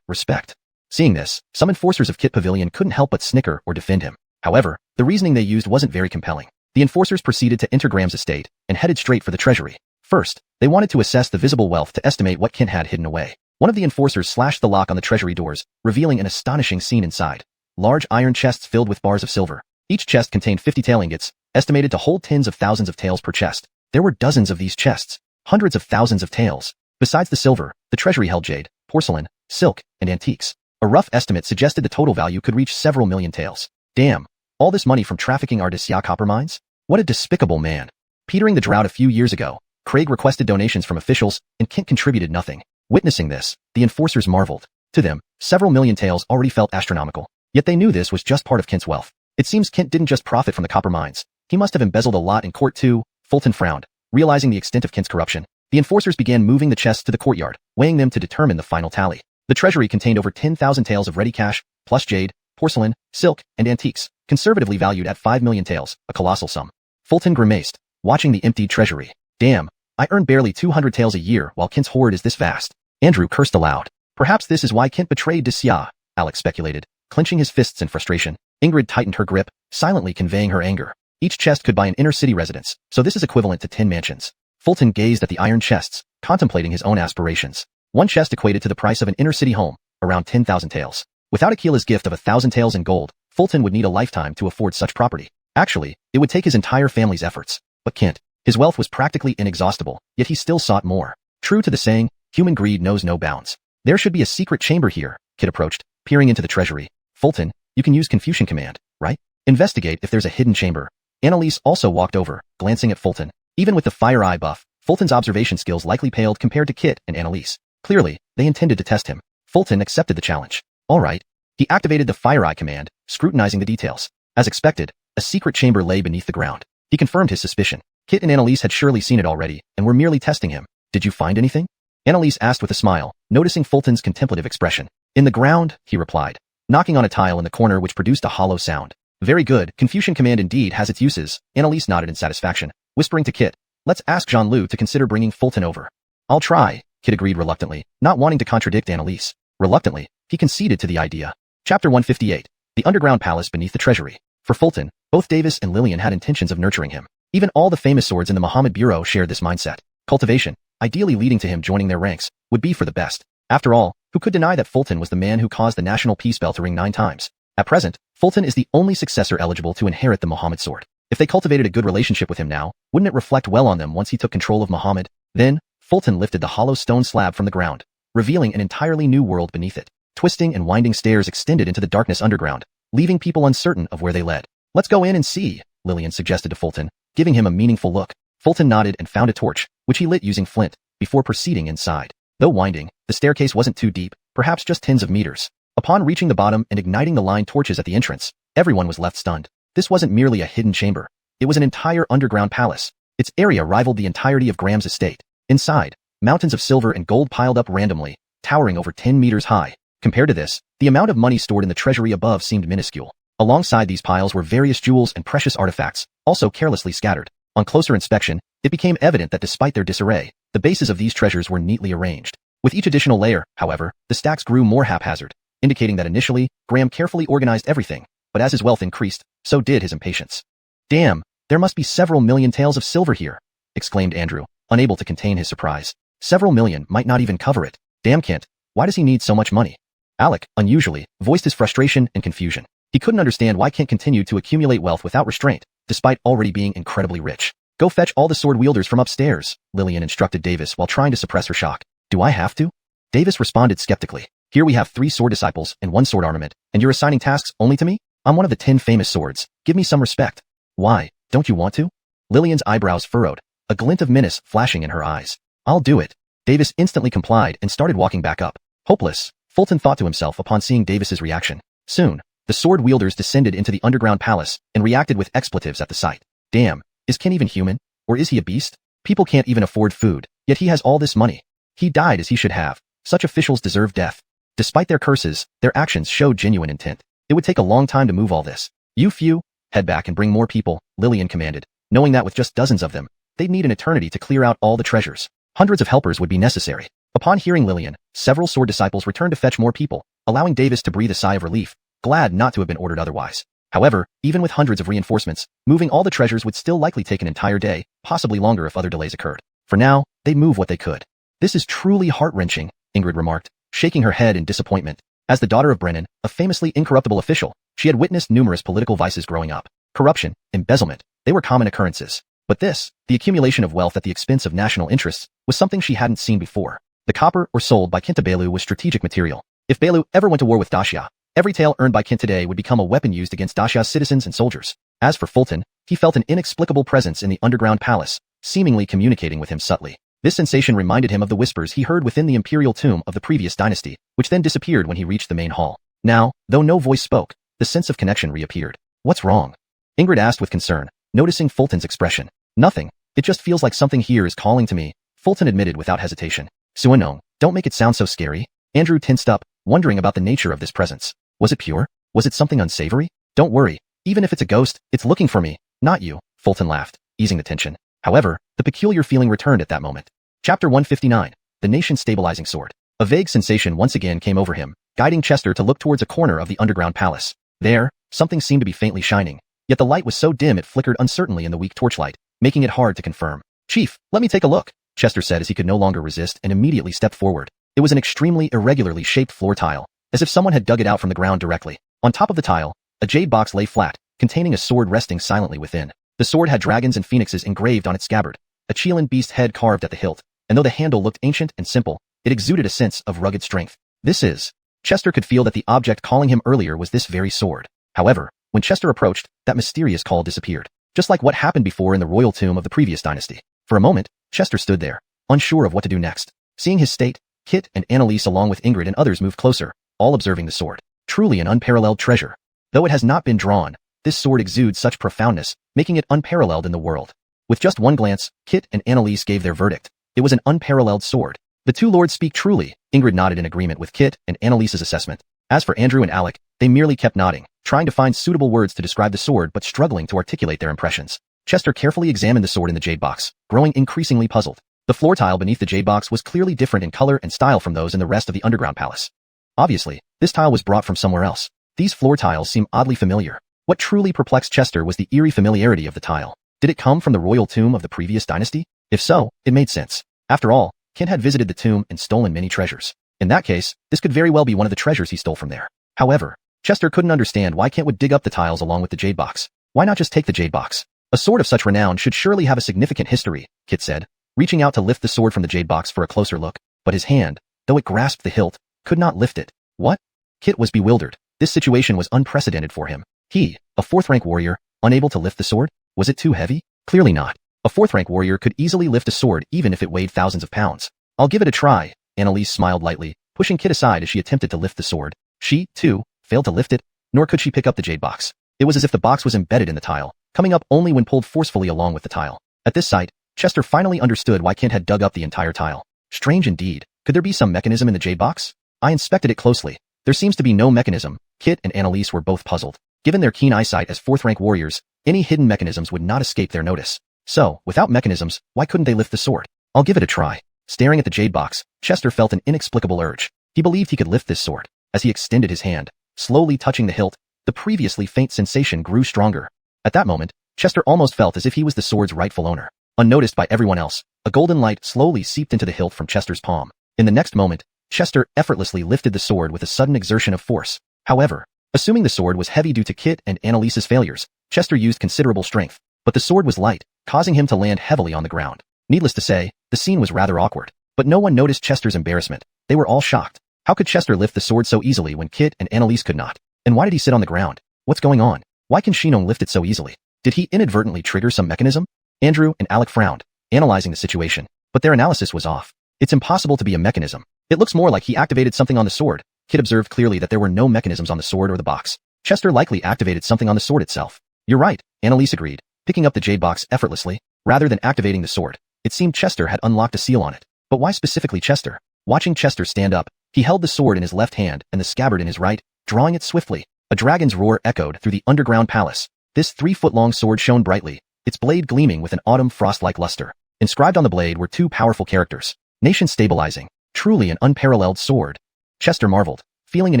respect. Seeing this, some enforcers of Kit Pavilion couldn't help but snicker or defend him. However, the reasoning they used wasn't very compelling. The enforcers proceeded to enter Graham's estate and headed straight for the treasury. First, they wanted to assess the visible wealth to estimate what Kent had hidden away. One of the enforcers slashed the lock on the treasury doors, revealing an astonishing scene inside. Large iron chests filled with bars of silver. Each chest contained 50 tael ingots, estimated to hold tens of thousands of taels per chest. There were dozens of these chests, hundreds of thousands of taels. Besides the silver, the treasury held jade, porcelain, silk, and antiques. A rough estimate suggested the total value could reach several million taels. Damn, all this money from trafficking our Xia copper mines? What a despicable man. Petering the drought a few years ago, Craig requested donations from officials, and Kent contributed nothing. Witnessing this, the enforcers marveled. To them, several million taels already felt astronomical. Yet they knew this was just part of Kent's wealth. It seems Kent didn't just profit from the copper mines. He must have embezzled a lot in court too. Fulton frowned, realizing the extent of Kent's corruption. The enforcers began moving the chests to the courtyard, weighing them to determine the final tally. The treasury contained over 10,000 taels of ready cash, plus jade, porcelain, silk, and antiques, conservatively valued at 5 million taels, a colossal sum. Fulton grimaced, watching the emptied treasury. Damn, I earn barely 200 taels a year while Kent's hoard is this vast. Andrew cursed aloud. Perhaps this is why Kent betrayed Xia, Alex speculated, clenching his fists in frustration. Ingrid tightened her grip, silently conveying her anger. Each chest could buy an inner-city residence, so this is equivalent to 10 mansions. Fulton gazed at the iron chests, contemplating his own aspirations. One chest equated to the price of an inner-city home, around 10,000 taels. Without Aquila's gift of 1,000 taels in gold, Fulton would need a lifetime to afford such property. Actually, it would take his entire family's efforts. But Kent, his wealth was practically inexhaustible, yet he still sought more. True to the saying, human greed knows no bounds. There should be a secret chamber here, Kit approached, peering into the treasury. Fulton, you can use Confucian command, right? Investigate if there's a hidden chamber. Annalise also walked over, glancing at Fulton. Even with the fire eye buff, Fulton's observation skills likely paled compared to Kit and Annalise. Clearly, they intended to test him. Fulton accepted the challenge. All right. He activated the fire eye command, scrutinizing the details. As expected, a secret chamber lay beneath the ground. He confirmed his suspicion. Kit and Annalise had surely seen it already, and were merely testing him. Did you find anything? Annalise asked with a smile, noticing Fulton's contemplative expression. In the ground, he replied, knocking on a tile in the corner which produced a hollow sound. Very good, Confucian command indeed has its uses. Annalise nodded in satisfaction, whispering to Kit, let's ask Jean-Lu to consider bringing Fulton over. I'll try, Kit agreed reluctantly, not wanting to contradict Annalise. Reluctantly, he conceded to the idea. Chapter 158. The underground palace beneath the treasury. For Fulton, both Davis and Lillian had intentions of nurturing him. Even all the famous swords in the Muhammad Bureau shared this mindset. Cultivation, ideally leading to him joining their ranks, would be for the best. After all, Who could deny that Fulton was the man who caused the national peace bell to ring 9 times? At present, Fulton is the only successor eligible to inherit the Muhammad sword. If they cultivated a good relationship with him now, wouldn't it reflect well on them once he took control of Muhammad? Then, Fulton lifted the hollow stone slab from the ground, revealing an entirely new world beneath it. Twisting and winding stairs extended into the darkness underground, leaving people uncertain of where they led. Let's go in and see, Lillian suggested to Fulton, giving him a meaningful look. Fulton nodded and found a torch, which he lit using flint, before proceeding inside. Though winding, the staircase wasn't too deep, perhaps just tens of meters. Upon reaching the bottom and igniting the line torches at the entrance, everyone was left stunned. This wasn't merely a hidden chamber. It was an entire underground palace. Its area rivaled the entirety of Graham's estate. Inside, mountains of silver and gold piled up randomly, towering over 10 meters high. Compared to this, the amount of money stored in the treasury above seemed minuscule. Alongside these piles were various jewels and precious artifacts, also carelessly scattered. On closer inspection, it became evident that despite their disarray, the bases of these treasures were neatly arranged. With each additional layer, however, the stacks grew more haphazard, indicating that initially, Graham carefully organized everything, but as his wealth increased, so did his impatience. Damn, there must be several million taels of silver here, exclaimed Andrew, unable to contain his surprise. Several million might not even cover it. Damn Kent, why does he need so much money? Alec, unusually, voiced his frustration and confusion. He couldn't understand why Kent continued to accumulate wealth without restraint, despite already being incredibly rich. Go fetch all the sword wielders from upstairs, Lillian instructed Davis while trying to suppress her shock. Do I have to? Davis responded skeptically. Here we have 3 sword disciples and 1 sword armament, and you're assigning tasks only to me? I'm one of the 10 famous swords. Give me some respect. Why, don't you want to? Lillian's eyebrows furrowed, a glint of menace flashing in her eyes. I'll do it. Davis instantly complied and started walking back up. Hopeless, Fulton thought to himself upon seeing Davis's reaction. Soon, the sword wielders descended into the underground palace and reacted with expletives at the sight. Damn, is Ken even human? Or is he a beast? People can't even afford food, yet he has all this money. He died as he should have. Such officials deserve death. Despite their curses, their actions showed genuine intent. It would take a long time to move all this. You few, head back and bring more people, Lillian commanded, knowing that with just dozens of them, they'd need an eternity to clear out all the treasures. Hundreds of helpers would be necessary. Upon hearing Lillian, several sword disciples returned to fetch more people, allowing Davis to breathe a sigh of relief, glad not to have been ordered otherwise. However, even with hundreds of reinforcements, moving all the treasures would still likely take an entire day, possibly longer if other delays occurred. For now, they'd move what they could. This is truly heart-wrenching, Ingrid remarked, shaking her head in disappointment. As the daughter of Brennan, a famously incorruptible official, she had witnessed numerous political vices growing up. Corruption, embezzlement, they were common occurrences. But this, the accumulation of wealth at the expense of national interests, was something she hadn't seen before. The copper or sold by Kenta Belu was strategic material. If Belu ever went to war with Dacia, every tael earned by Kent today would become a weapon used against Dacia's citizens and soldiers. As for Fulton, he felt an inexplicable presence in the underground palace, seemingly communicating with him subtly. This sensation reminded him of the whispers he heard within the imperial tomb of the previous dynasty, which then disappeared when he reached the main hall. Now, though no voice spoke, the sense of connection reappeared. What's wrong? Ingrid asked with concern, noticing Fulton's expression. Nothing. It just feels like something here is calling to me, Fulton admitted without hesitation. Suanong, don't make it sound so scary. Andrew tensed up, wondering about the nature of this presence. Was it pure? Was it something unsavory? Don't worry. Even if it's a ghost, it's looking for me, not you, Fulton laughed, easing the tension. However, the peculiar feeling returned at that moment. Chapter 159, The Nation Stabilizing Sword. A vague sensation once again came over him, guiding Chester to look towards a corner of the underground palace. There, something seemed to be faintly shining, yet the light was so dim it flickered uncertainly in the weak torchlight, making it hard to confirm. Chief, let me take a look, Chester said as he could no longer resist and immediately stepped forward. It was an extremely irregularly shaped floor tile, as if someone had dug it out from the ground directly. On top of the tile, a jade box lay flat, containing a sword resting silently within. The sword had dragons and phoenixes engraved on its scabbard, a Chilan beast head carved at the hilt, and though the handle looked ancient and simple, it exuded a sense of rugged strength. This is... Chester could feel that the object calling him earlier was this very sword. However, when Chester approached, that mysterious call disappeared, just like what happened before in the royal tomb of the previous dynasty. For a moment, Chester stood there, unsure of what to do next. Seeing his state, Kit and Annalise along with Ingrid and others moved closer, all observing the sword. Truly an unparalleled treasure. Though it has not been drawn, this sword exudes such profoundness, making it unparalleled in the world. With just one glance, Kit and Annalise gave their verdict. It was an unparalleled sword. The two lords speak truly, Ingrid nodded in agreement with Kit and Annalise's assessment. As for Andrew and Alec, they merely kept nodding, trying to find suitable words to describe the sword but struggling to articulate their impressions. Chester carefully examined the sword in the jade box, growing increasingly puzzled. The floor tile beneath the jade box was clearly different in color and style from those in the rest of the underground palace. Obviously, this tile was brought from somewhere else. These floor tiles seem oddly familiar. What truly perplexed Chester was the eerie familiarity of the tile. Did it come from the royal tomb of the previous dynasty? If so, it made sense. After all, Kent had visited the tomb and stolen many treasures. In that case, this could very well be one of the treasures he stole from there. However, Chester couldn't understand why Kent would dig up the tiles along with the jade box. Why not just take the jade box? A sword of such renown should surely have a significant history, Kit said, reaching out to lift the sword from the jade box for a closer look, but his hand, though it grasped the hilt, could not lift it. What? Kit was bewildered. This situation was unprecedented for him. He, a 4th-rank warrior, unable to lift the sword? Was it too heavy? Clearly not. A 4th-rank warrior could easily lift a sword even if it weighed thousands of pounds. I'll give it a try, Annalise smiled lightly, pushing Kit aside as she attempted to lift the sword. She, too, failed to lift it, nor could she pick up the jade box. It was as if the box was embedded in the tile, coming up only when pulled forcefully along with the tile. At this sight, Chester finally understood why Kent had dug up the entire tile. Strange indeed. Could there be some mechanism in the jade box? I inspected it closely. There seems to be no mechanism. Kit and Annalise were both puzzled. Given their keen eyesight as 4th-rank warriors, any hidden mechanisms would not escape their notice. So, without mechanisms, why couldn't they lift the sword? I'll give it a try. Staring at the jade box, Chester felt an inexplicable urge. He believed he could lift this sword. As he extended his hand, slowly touching the hilt, the previously faint sensation grew stronger. At that moment, Chester almost felt as if he was the sword's rightful owner. Unnoticed by everyone else, a golden light slowly seeped into the hilt from Chester's palm. In the next moment, Chester effortlessly lifted the sword with a sudden exertion of force. However, assuming the sword was heavy due to Kit and Annalise's failures, Chester used considerable strength. But the sword was light, causing him to land heavily on the ground. Needless to say, the scene was rather awkward. But no one noticed Chester's embarrassment. They were all shocked. How could Chester lift the sword so easily when Kit and Annalise could not? And why did he sit on the ground? What's going on? Why can Shinong lift it so easily? Did he inadvertently trigger some mechanism? Andrew and Alec frowned, analyzing the situation. But their analysis was off. It's impossible to be a mechanism. It looks more like he activated something on the sword. Kit observed clearly that there were no mechanisms on the sword or the box. Chester likely activated something on the sword itself. You're right, Annalise agreed, picking up the jade box effortlessly. Rather than activating the sword, it seemed Chester had unlocked a seal on it. But why specifically Chester? Watching Chester stand up, he held the sword in his left hand and the scabbard in his right, drawing it swiftly. A dragon's roar echoed through the underground palace. This 3-foot-long sword shone brightly, its blade gleaming with an autumn frost-like luster. Inscribed on the blade were 2 powerful characters. Nation stabilizing. Truly an unparalleled sword. Chester marveled, feeling an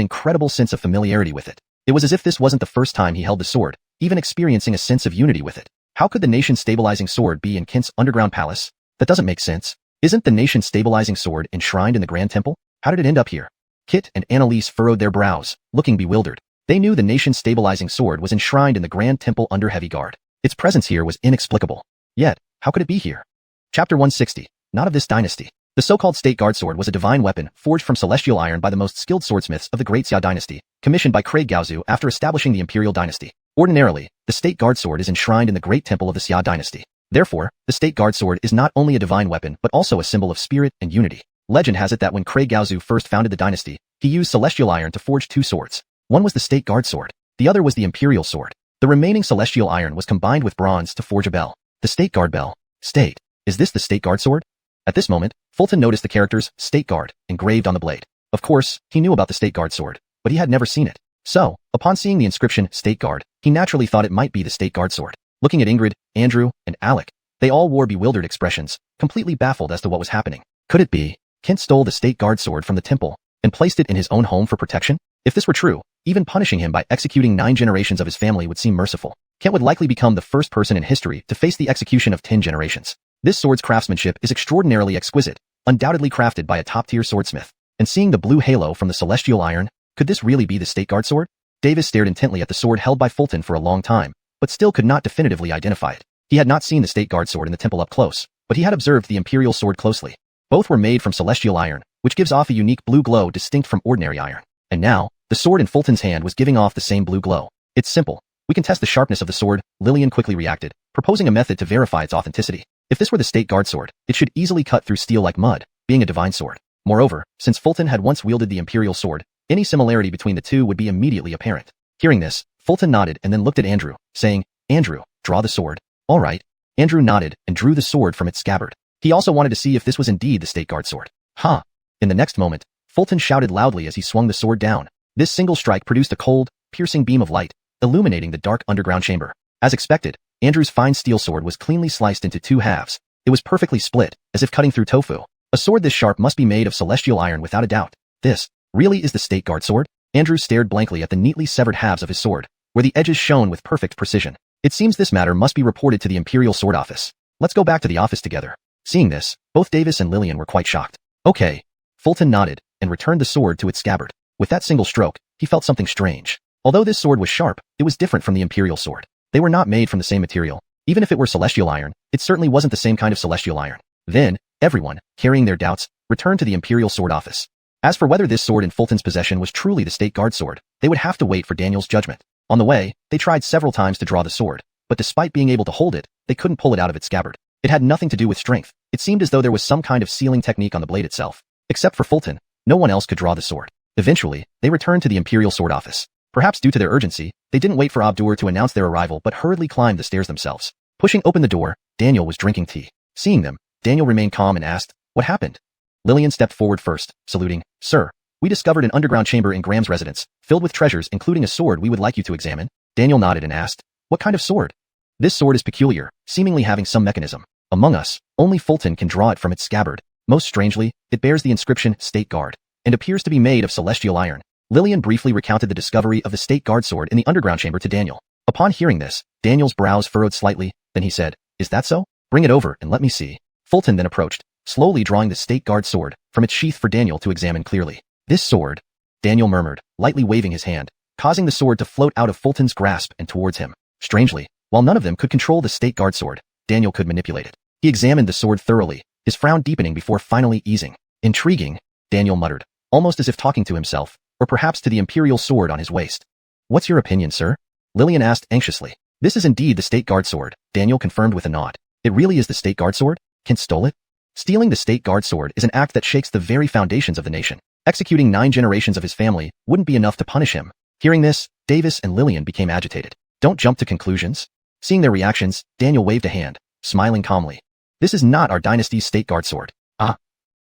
incredible sense of familiarity with it. It was as if this wasn't the first time he held the sword, even experiencing a sense of unity with it. How could the nation-stabilizing sword be in Kent's underground palace? That doesn't make sense. Isn't the nation-stabilizing sword enshrined in the Grand Temple? How did it end up here? Kit and Annalise furrowed their brows, looking bewildered. They knew the nation-stabilizing sword was enshrined in the Grand Temple under heavy guard. Its presence here was inexplicable. Yet, how could it be here? Chapter 160. Not of this dynasty. The so-called State Guard sword was a divine weapon forged from celestial iron by the most skilled swordsmiths of the Great Xia dynasty, commissioned by Craig Gaozu after establishing the imperial dynasty. Ordinarily, the State Guard sword is enshrined in the Great Temple of the Xia dynasty. Therefore, the State Guard sword is not only a divine weapon but also a symbol of spirit and unity. Legend has it that when Craig Gaozu first founded the dynasty, he used celestial iron to forge 2 swords. One was the State Guard sword. The other was the imperial sword. The remaining celestial iron was combined with bronze to forge a bell. The State Guard bell. State. Is this the State Guard sword? At this moment, Fulton noticed the characters State Guard engraved on the blade. Of course, he knew about the State Guard sword, but he had never seen it. So, upon seeing the inscription State Guard, he naturally thought it might be the State Guard sword. Looking at Ingrid, Andrew, and Alec, they all wore bewildered expressions, completely baffled as to what was happening. Could it be Kent stole the State Guard sword from the temple and placed it in his own home for protection? If this were true, even punishing him by executing 9 generations of his family would seem merciful. Kent would likely become the first person in history to face the execution of 10 generations. This sword's craftsmanship is extraordinarily exquisite, undoubtedly crafted by a top-tier swordsmith. And seeing the blue halo from the celestial iron, could this really be the State Guard sword? Davis stared intently at the sword held by Fulton for a long time, but still could not definitively identify it. He had not seen the State Guard sword in the temple up close, but he had observed the imperial sword closely. Both were made from celestial iron, which gives off a unique blue glow distinct from ordinary iron. And now, the sword in Fulton's hand was giving off the same blue glow. It's simple. We can test the sharpness of the sword, Lillian quickly reacted, proposing a method to verify its authenticity. If this were the State Guard sword, it should easily cut through steel like mud, being a divine sword. Moreover, since Fulton had once wielded the imperial sword, any similarity between the two would be immediately apparent. Hearing this, Fulton nodded and then looked at Andrew, saying, Andrew, draw the sword. All right. Andrew nodded and drew the sword from its scabbard. He also wanted to see if this was indeed the State Guard sword. Huh. In the next moment, Fulton shouted loudly as he swung the sword down. This single strike produced a cold, piercing beam of light, illuminating the dark underground chamber. As expected, Andrew's fine steel sword was cleanly sliced into 2 halves. It was perfectly split, as if cutting through tofu. A sword this sharp must be made of celestial iron without a doubt. This, really is the State Guard sword? Andrew stared blankly at the neatly severed halves of his sword, where the edges shone with perfect precision. It seems this matter must be reported to the Imperial Sword Office. Let's go back to the office together. Seeing this, both Davis and Lillian were quite shocked. Okay. Fulton nodded, and returned the sword to its scabbard. With that single stroke, he felt something strange. Although this sword was sharp, it was different from the Imperial sword. They were not made from the same material. Even if it were celestial iron, it certainly wasn't the same kind of celestial iron. Then, everyone, carrying their doubts, returned to the Imperial sword office. As for whether this sword in Fulton's possession was truly the state guard sword, they would have to wait for Daniel's judgment. On the way, they tried several times to draw the sword, but despite being able to hold it, they couldn't pull it out of its scabbard. It had nothing to do with strength. It seemed as though there was some kind of sealing technique on the blade itself. Except for Fulton, no one else could draw the sword. Eventually, they returned to the Imperial sword office. Perhaps due to their urgency, they didn't wait for Abdur to announce their arrival but hurriedly climbed the stairs themselves. Pushing open the door, Daniel was drinking tea. Seeing them, Daniel remained calm and asked, "What happened?" Lillian stepped forward first, saluting, "Sir, we discovered an underground chamber in Graham's residence, filled with treasures including a sword we would like you to examine." Daniel nodded and asked, "What kind of sword?" "This sword is peculiar, seemingly having some mechanism. Among us, only Fulton can draw it from its scabbard. Most strangely, it bears the inscription State Guard, and appears to be made of celestial iron." Lillian briefly recounted the discovery of the State Guard sword in the underground chamber to Daniel. Upon hearing this, Daniel's brows furrowed slightly, then he said, "Is that so? Bring it over and let me see." Fulton then approached, slowly drawing the State Guard sword from its sheath for Daniel to examine clearly. "This sword," Daniel murmured, lightly waving his hand, causing the sword to float out of Fulton's grasp and towards him. Strangely, while none of them could control the State Guard sword, Daniel could manipulate it. He examined the sword thoroughly, his frown deepening before finally easing. "Intriguing," Daniel muttered, almost as if talking to himself, or perhaps to the Imperial sword on his waist. "What's your opinion, sir?" Lillian asked anxiously. "This is indeed the State Guard sword," Daniel confirmed with a nod. "It really is the State Guard sword? Kent stole it?" Stealing the State Guard sword is an act that shakes the very foundations of the nation. Executing 9 generations of his family wouldn't be enough to punish him. Hearing this, Davis and Lillian became agitated. "Don't jump to conclusions." Seeing their reactions, Daniel waved a hand, smiling calmly. "This is not our dynasty's State Guard sword." "Ah.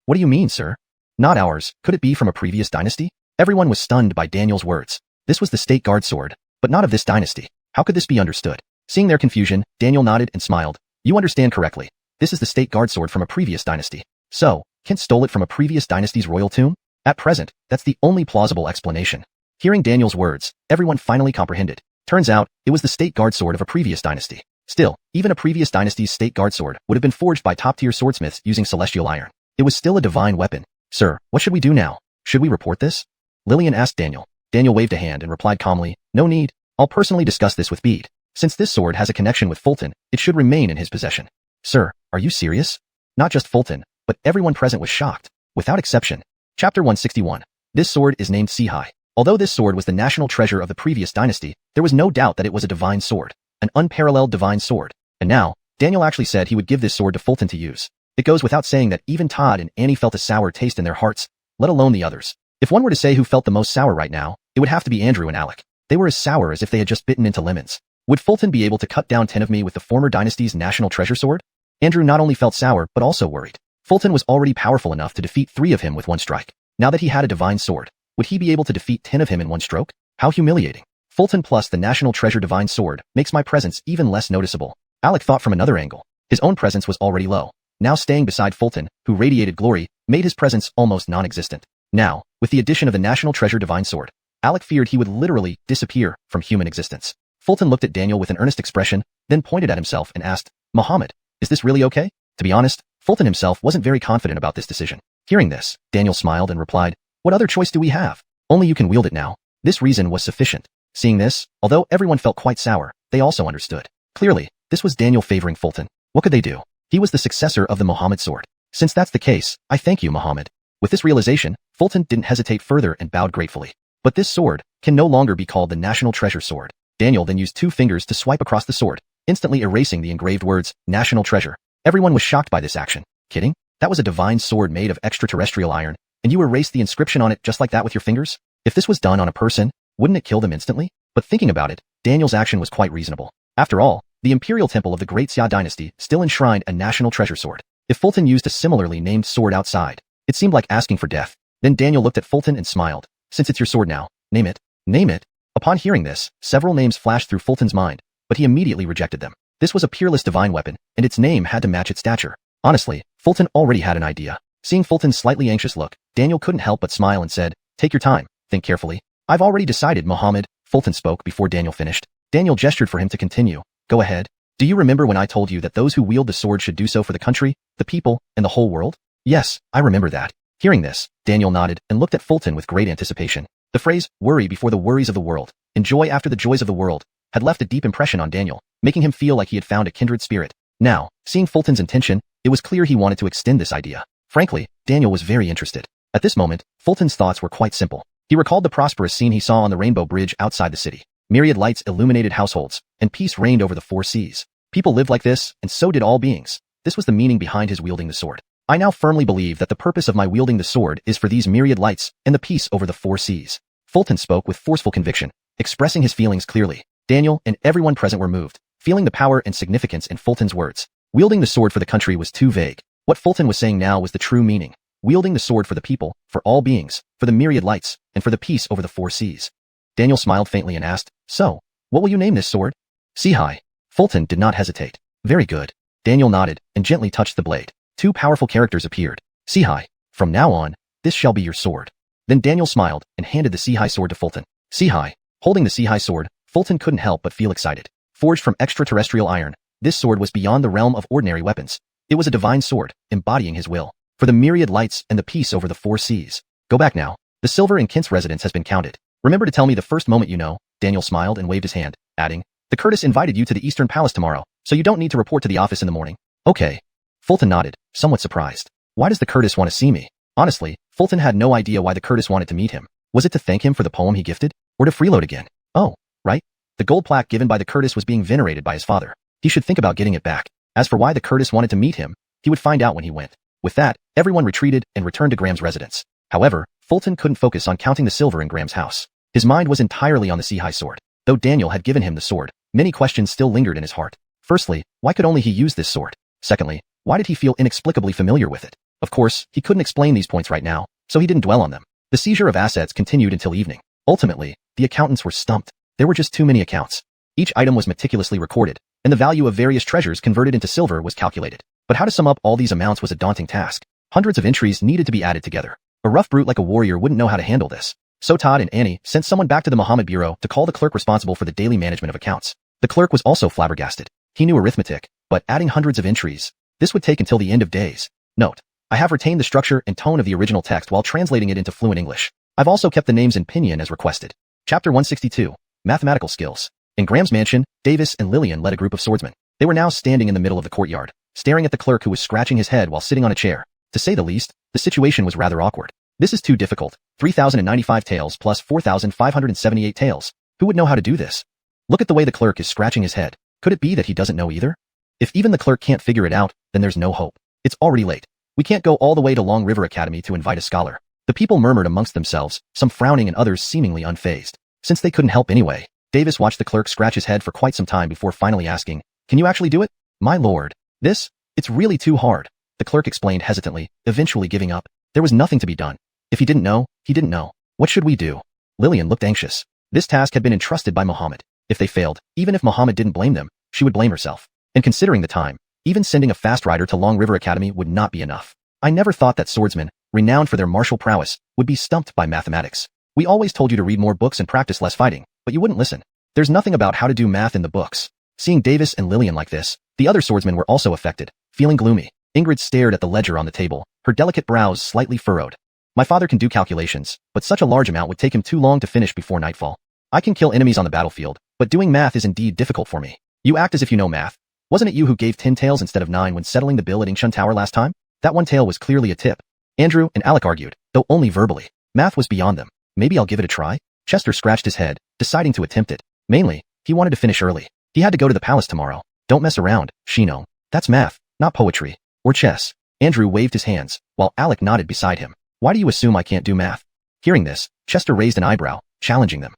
What do you mean, sir?" "Not ours. Could it be from a previous dynasty?" Everyone was stunned by Daniel's words. This was the State Guard sword, but not of this dynasty. How could this be understood? Seeing their confusion, Daniel nodded and smiled. "You understand correctly. This is the State Guard sword from a previous dynasty. So, Kent stole it from a previous dynasty's royal tomb? At present, that's the only plausible explanation." Hearing Daniel's words, everyone finally comprehended. Turns out, it was the State Guard sword of a previous dynasty. Still, even a previous dynasty's State Guard sword would have been forged by top-tier swordsmiths using celestial iron. It was still a divine weapon. "Sir, what should we do now? Should we report this?" Lillian asked Daniel. Daniel waved a hand and replied calmly, "No need. I'll personally discuss this with Bede. Since this sword has a connection with Fulton, it should remain in his possession." "Sir, are you serious?" Not just Fulton, but everyone present was shocked, without exception. Chapter 161. This sword is named Sci-fi. Although this sword was the national treasure of the previous dynasty, there was no doubt that it was a divine sword, an unparalleled divine sword. And now, Daniel actually said he would give this sword to Fulton to use. It goes without saying that even Todd and Annie felt a sour taste in their hearts, let alone the others. If one were to say who felt the most sour right now, it would have to be Andrew and Alec. They were as sour as if they had just bitten into lemons. Would Fulton be able to cut down 10 of me with the former dynasty's national treasure sword? Andrew not only felt sour, but also worried. Fulton was already powerful enough to defeat 3 of him with one strike. Now that he had a divine sword, would he be able to defeat 10 of him in one stroke? How humiliating. Fulton plus the national treasure divine sword makes my presence even less noticeable. Alec thought from another angle. His own presence was already low. Now staying beside Fulton, who radiated glory, made his presence almost non-existent. Now, with the addition of the national treasure divine sword, Alec feared he would literally disappear from human existence. Fulton looked at Daniel with an earnest expression, then pointed at himself and asked, "Muhammad, is this really okay?" To be honest, Fulton himself wasn't very confident about this decision. Hearing this, Daniel smiled and replied, "What other choice do we have? Only you can wield it now." This reason was sufficient. Seeing this, although everyone felt quite sour, they also understood. Clearly, this was Daniel favoring Fulton. What could they do? He was the successor of the Muhammad sword. Since that's the case, I thank you, Muhammad. With this realization, Fulton didn't hesitate further and bowed gratefully. But this sword can no longer be called the national treasure sword. Daniel then used 2 fingers to swipe across the sword, instantly erasing the engraved words, national treasure. Everyone was shocked by this action. Kidding? That was a divine sword made of extraterrestrial iron, and you erased the inscription on it just like that with your fingers? If this was done on a person, wouldn't it kill them instantly? But thinking about it, Daniel's action was quite reasonable. After all, the imperial temple of the Great Xia dynasty still enshrined a national treasure sword. If Fulton used a similarly named sword outside, it seemed like asking for death. Then Daniel looked at Fulton and smiled. "Since it's your sword now, name it." "Name it?" Upon hearing this, several names flashed through Fulton's mind, but he immediately rejected them. This was a peerless divine weapon, and its name had to match its stature. Honestly, Fulton already had an idea. Seeing Fulton's slightly anxious look, Daniel couldn't help but smile and said, "Take your time, think carefully." "I've already decided, Muhammad," Fulton spoke before Daniel finished. Daniel gestured for him to continue. "Go ahead. Do you remember when I told you that those who wield the sword should do so for the country, the people, and the whole world?" "Yes, I remember that." Hearing this, Daniel nodded and looked at Fulton with great anticipation. The phrase, worry before the worries of the world, enjoy after the joys of the world, had left a deep impression on Daniel, making him feel like he had found a kindred spirit. Now, seeing Fulton's intention, it was clear he wanted to extend this idea. Frankly, Daniel was very interested. At this moment, Fulton's thoughts were quite simple. He recalled the prosperous scene he saw on the Rainbow Bridge outside the city. Myriad lights illuminated households, and peace reigned over the four seas. People lived like this, and so did all beings. This was the meaning behind his wielding the sword. I now firmly believe that the purpose of my wielding the sword is for these myriad lights and the peace over the four seas. Fulton spoke with forceful conviction, expressing his feelings clearly. Daniel and everyone present were moved, feeling the power and significance in Fulton's words. Wielding the sword for the country was too vague. What Fulton was saying now was the true meaning. Wielding the sword for the people, for all beings, for the myriad lights, and for the peace over the four seas. Daniel smiled faintly and asked, so, what will you name this sword? Sci-fi. Fulton did not hesitate. Very good. Daniel nodded and gently touched the blade. Two powerful characters appeared. Sci-fi. From now on, this shall be your sword. Then Daniel smiled and handed the Sci-fi sword to Fulton. Sci-fi. Holding the Sci-fi sword, Fulton couldn't help but feel excited. Forged from extraterrestrial iron, this sword was beyond the realm of ordinary weapons. It was a divine sword, embodying his will. For the myriad lights and the peace over the four seas. Go back now. The silver in Kent's residence has been counted. Remember to tell me the first moment you know. Daniel smiled and waved his hand, adding, the Curtis invited you to the Eastern Palace tomorrow, so you don't need to report to the office in the morning. Okay. Fulton nodded, somewhat surprised. Why does the Curtis want to see me? Honestly, Fulton had no idea why the Curtis wanted to meet him. Was it to thank him for the poem he gifted? Or to freeload again? Oh, right. The gold plaque given by the Curtis was being venerated by his father. He should think about getting it back. As for why the Curtis wanted to meet him, he would find out when he went. With that, everyone retreated and returned to Graham's residence. However, Fulton couldn't focus on counting the silver in Graham's house. His mind was entirely on the Sci-fi sword. Though Daniel had given him the sword, many questions still lingered in his heart. Firstly, why could only he use this sword? Secondly, why did he feel inexplicably familiar with it? Of course, he couldn't explain these points right now, so he didn't dwell on them. The seizure of assets continued until evening. Ultimately, the accountants were stumped. There were just too many accounts. Each item was meticulously recorded, and the value of various treasures converted into silver was calculated. But how to sum up all these amounts was a daunting task. Hundreds of entries needed to be added together. A rough brute like a warrior wouldn't know how to handle this. So Todd and Annie sent someone back to the Muhammad Bureau to call the clerk responsible for the daily management of accounts. The clerk was also flabbergasted. He knew arithmetic, but adding hundreds of entries, this would take until the end of days. Note, I have retained the structure and tone of the original text while translating it into fluent English. I've also kept the names in pinyin as requested. Chapter 162, Mathematical Skills. In Graham's mansion, Davis and Lillian led a group of swordsmen. They were now standing in the middle of the courtyard, staring at the clerk who was scratching his head while sitting on a chair. To say the least, the situation was rather awkward. This is too difficult. 3,095 taels plus 4,578 taels. Who would know how to do this? Look at the way the clerk is scratching his head. Could it be that he doesn't know either? If even the clerk can't figure it out, then there's no hope. It's already late. We can't go all the way to Long River Academy to invite a scholar. The people murmured amongst themselves, some frowning and others seemingly unfazed. Since they couldn't help anyway, Davis watched the clerk scratch his head for quite some time before finally asking, can you actually do it? My lord. It's really too hard. The clerk explained hesitantly, eventually giving up. There was nothing to be done. If he didn't know, he didn't know. What should we do? Lillian looked anxious. This task had been entrusted by Muhammad. If they failed, even if Muhammad didn't blame them, she would blame herself. And considering the time, even sending a fast rider to Long River Academy would not be enough. I never thought that swordsmen, renowned for their martial prowess, would be stumped by mathematics. We always told you to read more books and practice less fighting, but you wouldn't listen. There's nothing about how to do math in the books. Seeing Davis and Lillian like this, the other swordsmen were also affected, feeling gloomy. Ingrid stared at the ledger on the table, her delicate brows slightly furrowed. My father can do calculations, but such a large amount would take him too long to finish before nightfall. I can kill enemies on the battlefield, but doing math is indeed difficult for me. You act as if you know math. Wasn't it you who gave 10 taels instead of 9 when settling the bill at Ingshun Tower last time? That one tael was clearly a tip. Andrew and Alec argued, though only verbally. Math was beyond them. Maybe I'll give it a try? Chester scratched his head, deciding to attempt it. Mainly, he wanted to finish early. He had to go to the palace tomorrow. Don't mess around, Shino. That's math, not poetry. Or chess. Andrew waved his hands, while Alec nodded beside him. Why do you assume I can't do math? Hearing this, Chester raised an eyebrow, challenging them.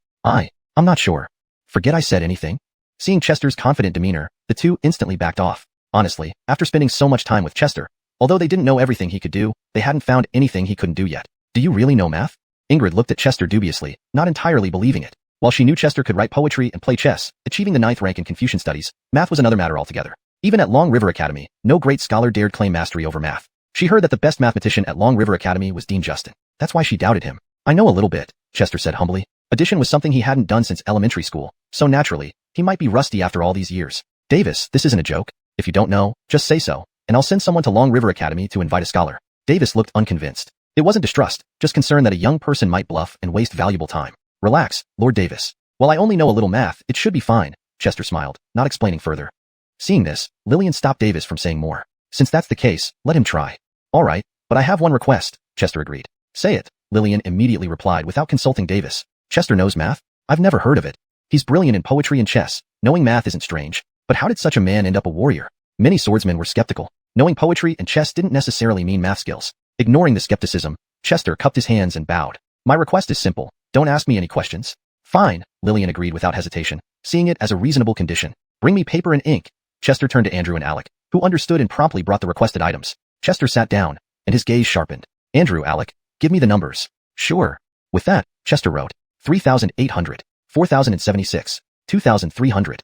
I'm not sure. Forget I said anything? Seeing Chester's confident demeanor, the two instantly backed off. Honestly, after spending so much time with Chester, although they didn't know everything he could do, they hadn't found anything he couldn't do yet. Do you really know math? Ingrid looked at Chester dubiously, not entirely believing it. While she knew Chester could write poetry and play chess, achieving the 9th rank in Confucian studies, math was another matter altogether. Even at Long River Academy, no great scholar dared claim mastery over math. She heard that the best mathematician at Long River Academy was Dean Justin. That's why she doubted him. I know a little bit, Chester said humbly. Addition was something he hadn't done since elementary school, so naturally, he might be rusty after all these years. Davis, this isn't a joke. If you don't know, just say so, and I'll send someone to Long River Academy to invite a scholar. Davis looked unconvinced. It wasn't distrust, just concern that a young person might bluff and waste valuable time. Relax, Lord Davis. While I only know a little math, it should be fine, Chester smiled, not explaining further. Seeing this, Lillian stopped Davis from saying more. Since that's the case, let him try. All right, but I have one request, Chester agreed. Say it, Lillian immediately replied without consulting Davis. Chester knows math? I've never heard of it. He's brilliant in poetry and chess. Knowing math isn't strange. But how did such a man end up a warrior? Many swordsmen were skeptical. Knowing poetry and chess didn't necessarily mean math skills. Ignoring the skepticism, Chester cupped his hands and bowed. My request is simple. Don't ask me any questions. Fine, Lillian agreed without hesitation, seeing it as a reasonable condition. Bring me paper and ink. Chester turned to Andrew and Alec, who understood and promptly brought the requested items. Chester sat down, and his gaze sharpened. Andrew, Alec, give me the numbers. Sure. With that, Chester wrote, 3,800, 4,076, 2,300,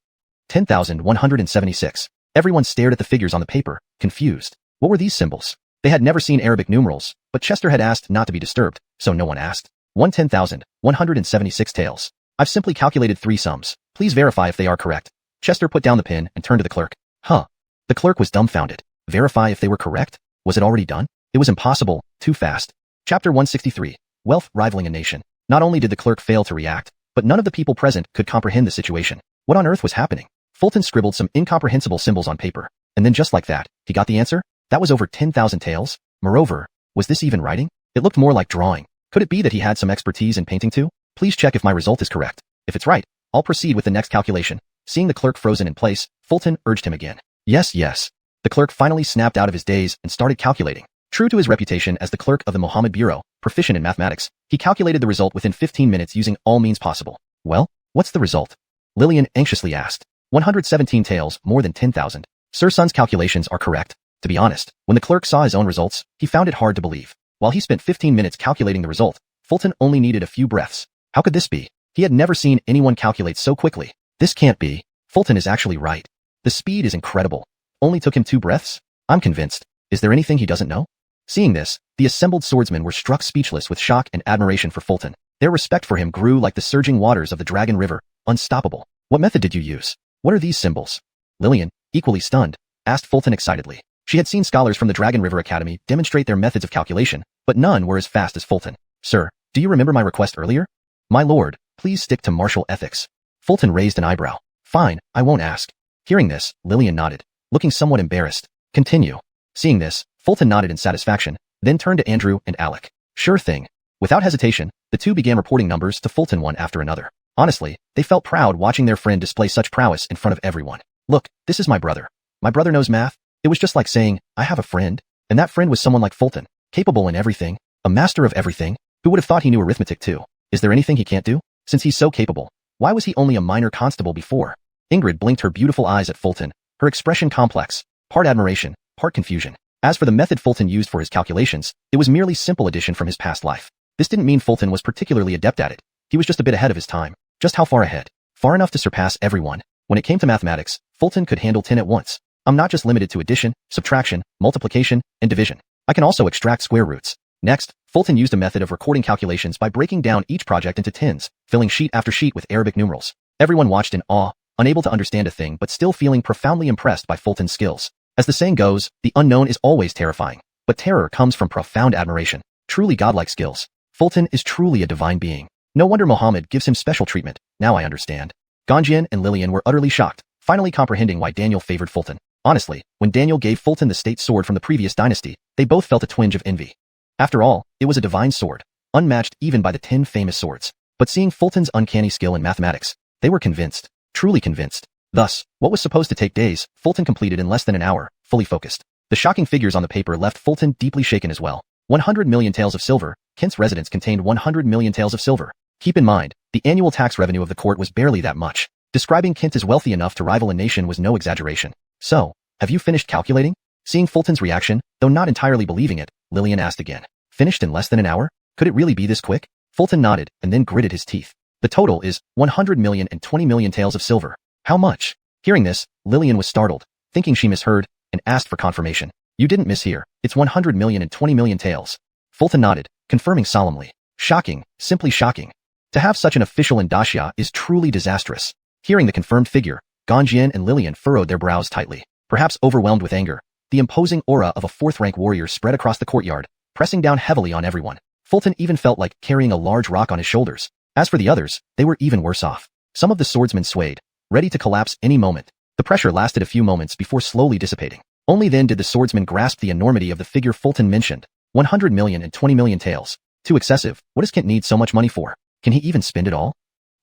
10,176. Everyone stared at the figures on the paper, confused. What were these symbols? They had never seen Arabic numerals, but Chester had asked not to be disturbed, so no one asked. 10,176 tails. I've simply calculated 3 sums. Please verify if they are correct. Chester put down the pen and turned to the clerk. Huh. The clerk was dumbfounded. Verify if they were correct? Was it already done? It was impossible, too fast. Chapter 163. Wealth rivaling a nation. Not only did the clerk fail to react, but none of the people present could comprehend the situation. What on earth was happening? Fulton scribbled some incomprehensible symbols on paper, and then just like that, he got the answer? That was over 10,000 taels. Moreover, was this even writing? It looked more like drawing. Could it be that he had some expertise in painting too? Please check if my result is correct. If it's right, I'll proceed with the next calculation. Seeing the clerk frozen in place, Fulton urged him again. Yes, yes. The clerk finally snapped out of his daze and started calculating. True to his reputation as the clerk of the Mohammed Bureau, proficient in mathematics, he calculated the result within 15 minutes using all means possible. Well, what's the result? Lillian anxiously asked. 117 taels, more than 10,000. Sir Sun's calculations are correct. To be honest, when the clerk saw his own results, he found it hard to believe. While he spent 15 minutes calculating the result, Fulton only needed a few breaths. How could this be? He had never seen anyone calculate so quickly. This can't be. Fulton is actually right. The speed is incredible. Only took him 2 breaths? I'm convinced. Is there anything he doesn't know? Seeing this, the assembled swordsmen were struck speechless with shock and admiration for Fulton. Their respect for him grew like the surging waters of the Dragon River, unstoppable. What method did you use? What are these symbols? Lillian, equally stunned, asked Fulton excitedly. She had seen scholars from the Dragon River Academy demonstrate their methods of calculation, but none were as fast as Fulton. Sir, do you remember my request earlier? My lord, please stick to martial ethics. Fulton raised an eyebrow. Fine, I won't ask. Hearing this, Lillian nodded, looking somewhat embarrassed. Continue. Seeing this, Fulton nodded in satisfaction, then turned to Andrew and Alec. Sure thing. Without hesitation, the two began reporting numbers to Fulton one after another. Honestly, they felt proud watching their friend display such prowess in front of everyone. Look, this is my brother. My brother knows math. It was just like saying, I have a friend. And that friend was someone like Fulton, capable in everything, a master of everything. Who would have thought he knew arithmetic too? Is there anything he can't do? Since he's so capable, why was he only a minor constable before? Ingrid blinked her beautiful eyes at Fulton, her expression complex, part admiration, part confusion. As for the method Fulton used for his calculations, it was merely simple addition from his past life. This didn't mean Fulton was particularly adept at it. He was just a bit ahead of his time. Just how far ahead? Far enough to surpass everyone. When it came to mathematics, Fulton could handle 10 at once. I'm not just limited to addition, subtraction, multiplication, and division. I can also extract square roots. Next, Fulton used a method of recording calculations by breaking down each project into tens, filling sheet after sheet with Arabic numerals. Everyone watched in awe, unable to understand a thing but still feeling profoundly impressed by Fulton's skills. As the saying goes, the unknown is always terrifying, but terror comes from profound admiration. Truly godlike skills. Fulton is truly a divine being. No wonder Mohammed gives him special treatment. Now I understand. Jian and Lillian were utterly shocked, finally comprehending why Daniel favored Fulton. Honestly, when Daniel gave Fulton the state sword from the previous dynasty, they both felt a twinge of envy. After all, it was a divine sword, unmatched even by the 10 famous swords. But seeing Fulton's uncanny skill in mathematics, they were convinced, truly convinced. Thus, what was supposed to take days, Fulton completed in less than an hour, fully focused. The shocking figures on the paper left Fulton deeply shaken as well. 100 million taels of silver. Kent's residence contained 100 million taels of silver. Keep in mind, the annual tax revenue of the court was barely that much. Describing Kent as wealthy enough to rival a nation was no exaggeration. So, have you finished calculating? Seeing Fulton's reaction, though not entirely believing it, Lillian asked again. Finished in less than an hour? Could it really be this quick? Fulton nodded and then gritted his teeth. The total is 100 million and 20 million taels of silver. How much? Hearing this, Lillian was startled, thinking she misheard, and asked for confirmation. You didn't mishear. It's 100 million and 20 million taels. Fulton nodded, confirming solemnly. Shocking, simply shocking. To have such an official in Dacia is truly disastrous. Hearing the confirmed figure, Jian and Lillian furrowed their brows tightly. Perhaps overwhelmed with anger, the imposing aura of a 4th-rank warrior spread across the courtyard, pressing down heavily on everyone. Fulton even felt like carrying a large rock on his shoulders. As for the others, they were even worse off. Some of the swordsmen swayed, ready to collapse any moment. The pressure lasted a few moments before slowly dissipating. Only then did the swordsman grasp the enormity of the figure Fulton mentioned. 100 million and 20 million taels. Too excessive. What does Kent need so much money for? Can he even spend it all?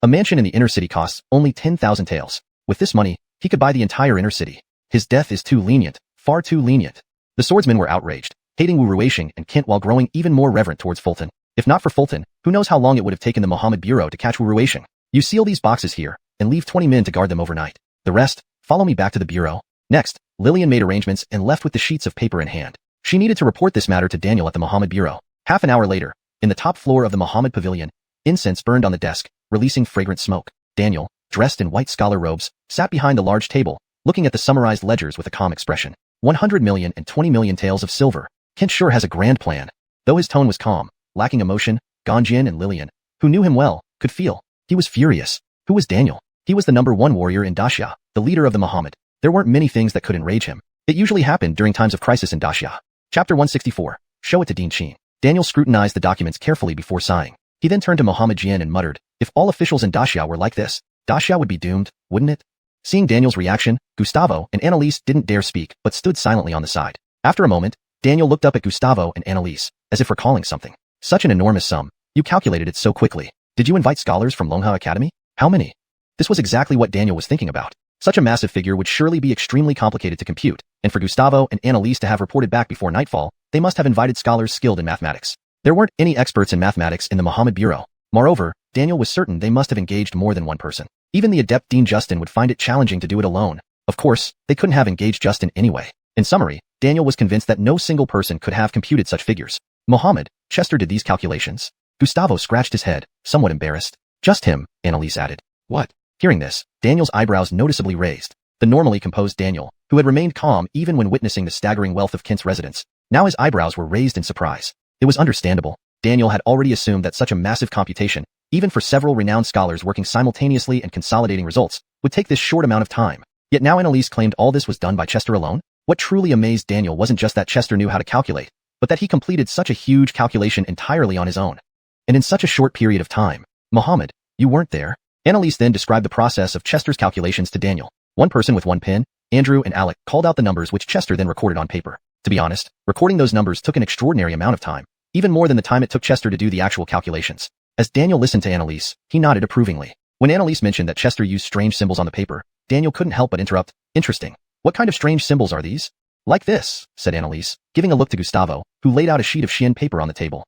A mansion in the inner city costs only 10,000 taels. With this money, he could buy the entire inner city. His death is too lenient, far too lenient. The swordsmen were outraged, hating Wu Ruixing and Kent while growing even more reverent towards Fulton. If not for Fulton, who knows how long it would have taken the Mohammed Bureau to catch Wu Ruixing. You seal these boxes here, and leave 20 men to guard them overnight. The rest, follow me back to the Bureau. Next, Lillian made arrangements and left with the sheets of paper in hand. She needed to report this matter to Daniel at the Mohammed Bureau. Half an hour later, in the top floor of the Mohammed Pavilion, incense burned on the desk, releasing fragrant smoke. Daniel, dressed in white scholar robes, sat behind the large table, looking at the summarized ledgers with a calm expression. 100 million and 20 million taels of silver. Kent sure has a grand plan. Though his tone was calm, lacking emotion, Jian and Lillian, who knew him well, could feel. He was furious. Who was Daniel? He was the #1 warrior in Daxia, the leader of the Mohammed. There weren't many things that could enrage him. It usually happened during times of crisis in Daxia. Chapter 164. Show it to Dean Qin. Daniel scrutinized the documents carefully before sighing. He then turned to Mohammed Jian and muttered, if all officials in Daxia were like this, Daxia would be doomed, wouldn't it? Seeing Daniel's reaction, Gustavo and Annalise didn't dare speak but stood silently on the side. After a moment, Daniel looked up at Gustavo and Annalise, as if recalling something. Such an enormous sum. You calculated it so quickly. Did you invite scholars from Longha Academy? How many? This was exactly what Daniel was thinking about. Such a massive figure would surely be extremely complicated to compute, and for Gustavo and Annalise to have reported back before nightfall, they must have invited scholars skilled in mathematics. There weren't any experts in mathematics in the Mohammed Bureau. Moreover, Daniel was certain they must have engaged more than one person. Even the adept Dean Justin would find it challenging to do it alone. Of course, they couldn't have engaged Justin anyway. In summary, Daniel was convinced that no single person could have computed such figures. Mohammed, Chester did these calculations. Gustavo scratched his head, somewhat embarrassed. Just him, Annalise added. What? Hearing this, Daniel's eyebrows noticeably raised. The normally composed Daniel, who had remained calm even when witnessing the staggering wealth of Kent's residence, now his eyebrows were raised in surprise. It was understandable. Daniel had already assumed that such a massive computation, even for several renowned scholars working simultaneously and consolidating results, would take this short amount of time. Yet now Annalise claimed all this was done by Chester alone? What truly amazed Daniel wasn't just that Chester knew how to calculate, but that he completed such a huge calculation entirely on his own. And in such a short period of time. Mohammed, you weren't there? Annalise then described the process of Chester's calculations to Daniel. One person with one pen, Andrew and Alec, called out the numbers which Chester then recorded on paper. To be honest, recording those numbers took an extraordinary amount of time, even more than the time it took Chester to do the actual calculations. As Daniel listened to Annalise, he nodded approvingly. When Annalise mentioned that Chester used strange symbols on the paper, Daniel couldn't help but interrupt. Interesting. What kind of strange symbols are these? Like this, said Annalise, giving a look to Gustavo, who laid out a sheet of Xian paper on the table.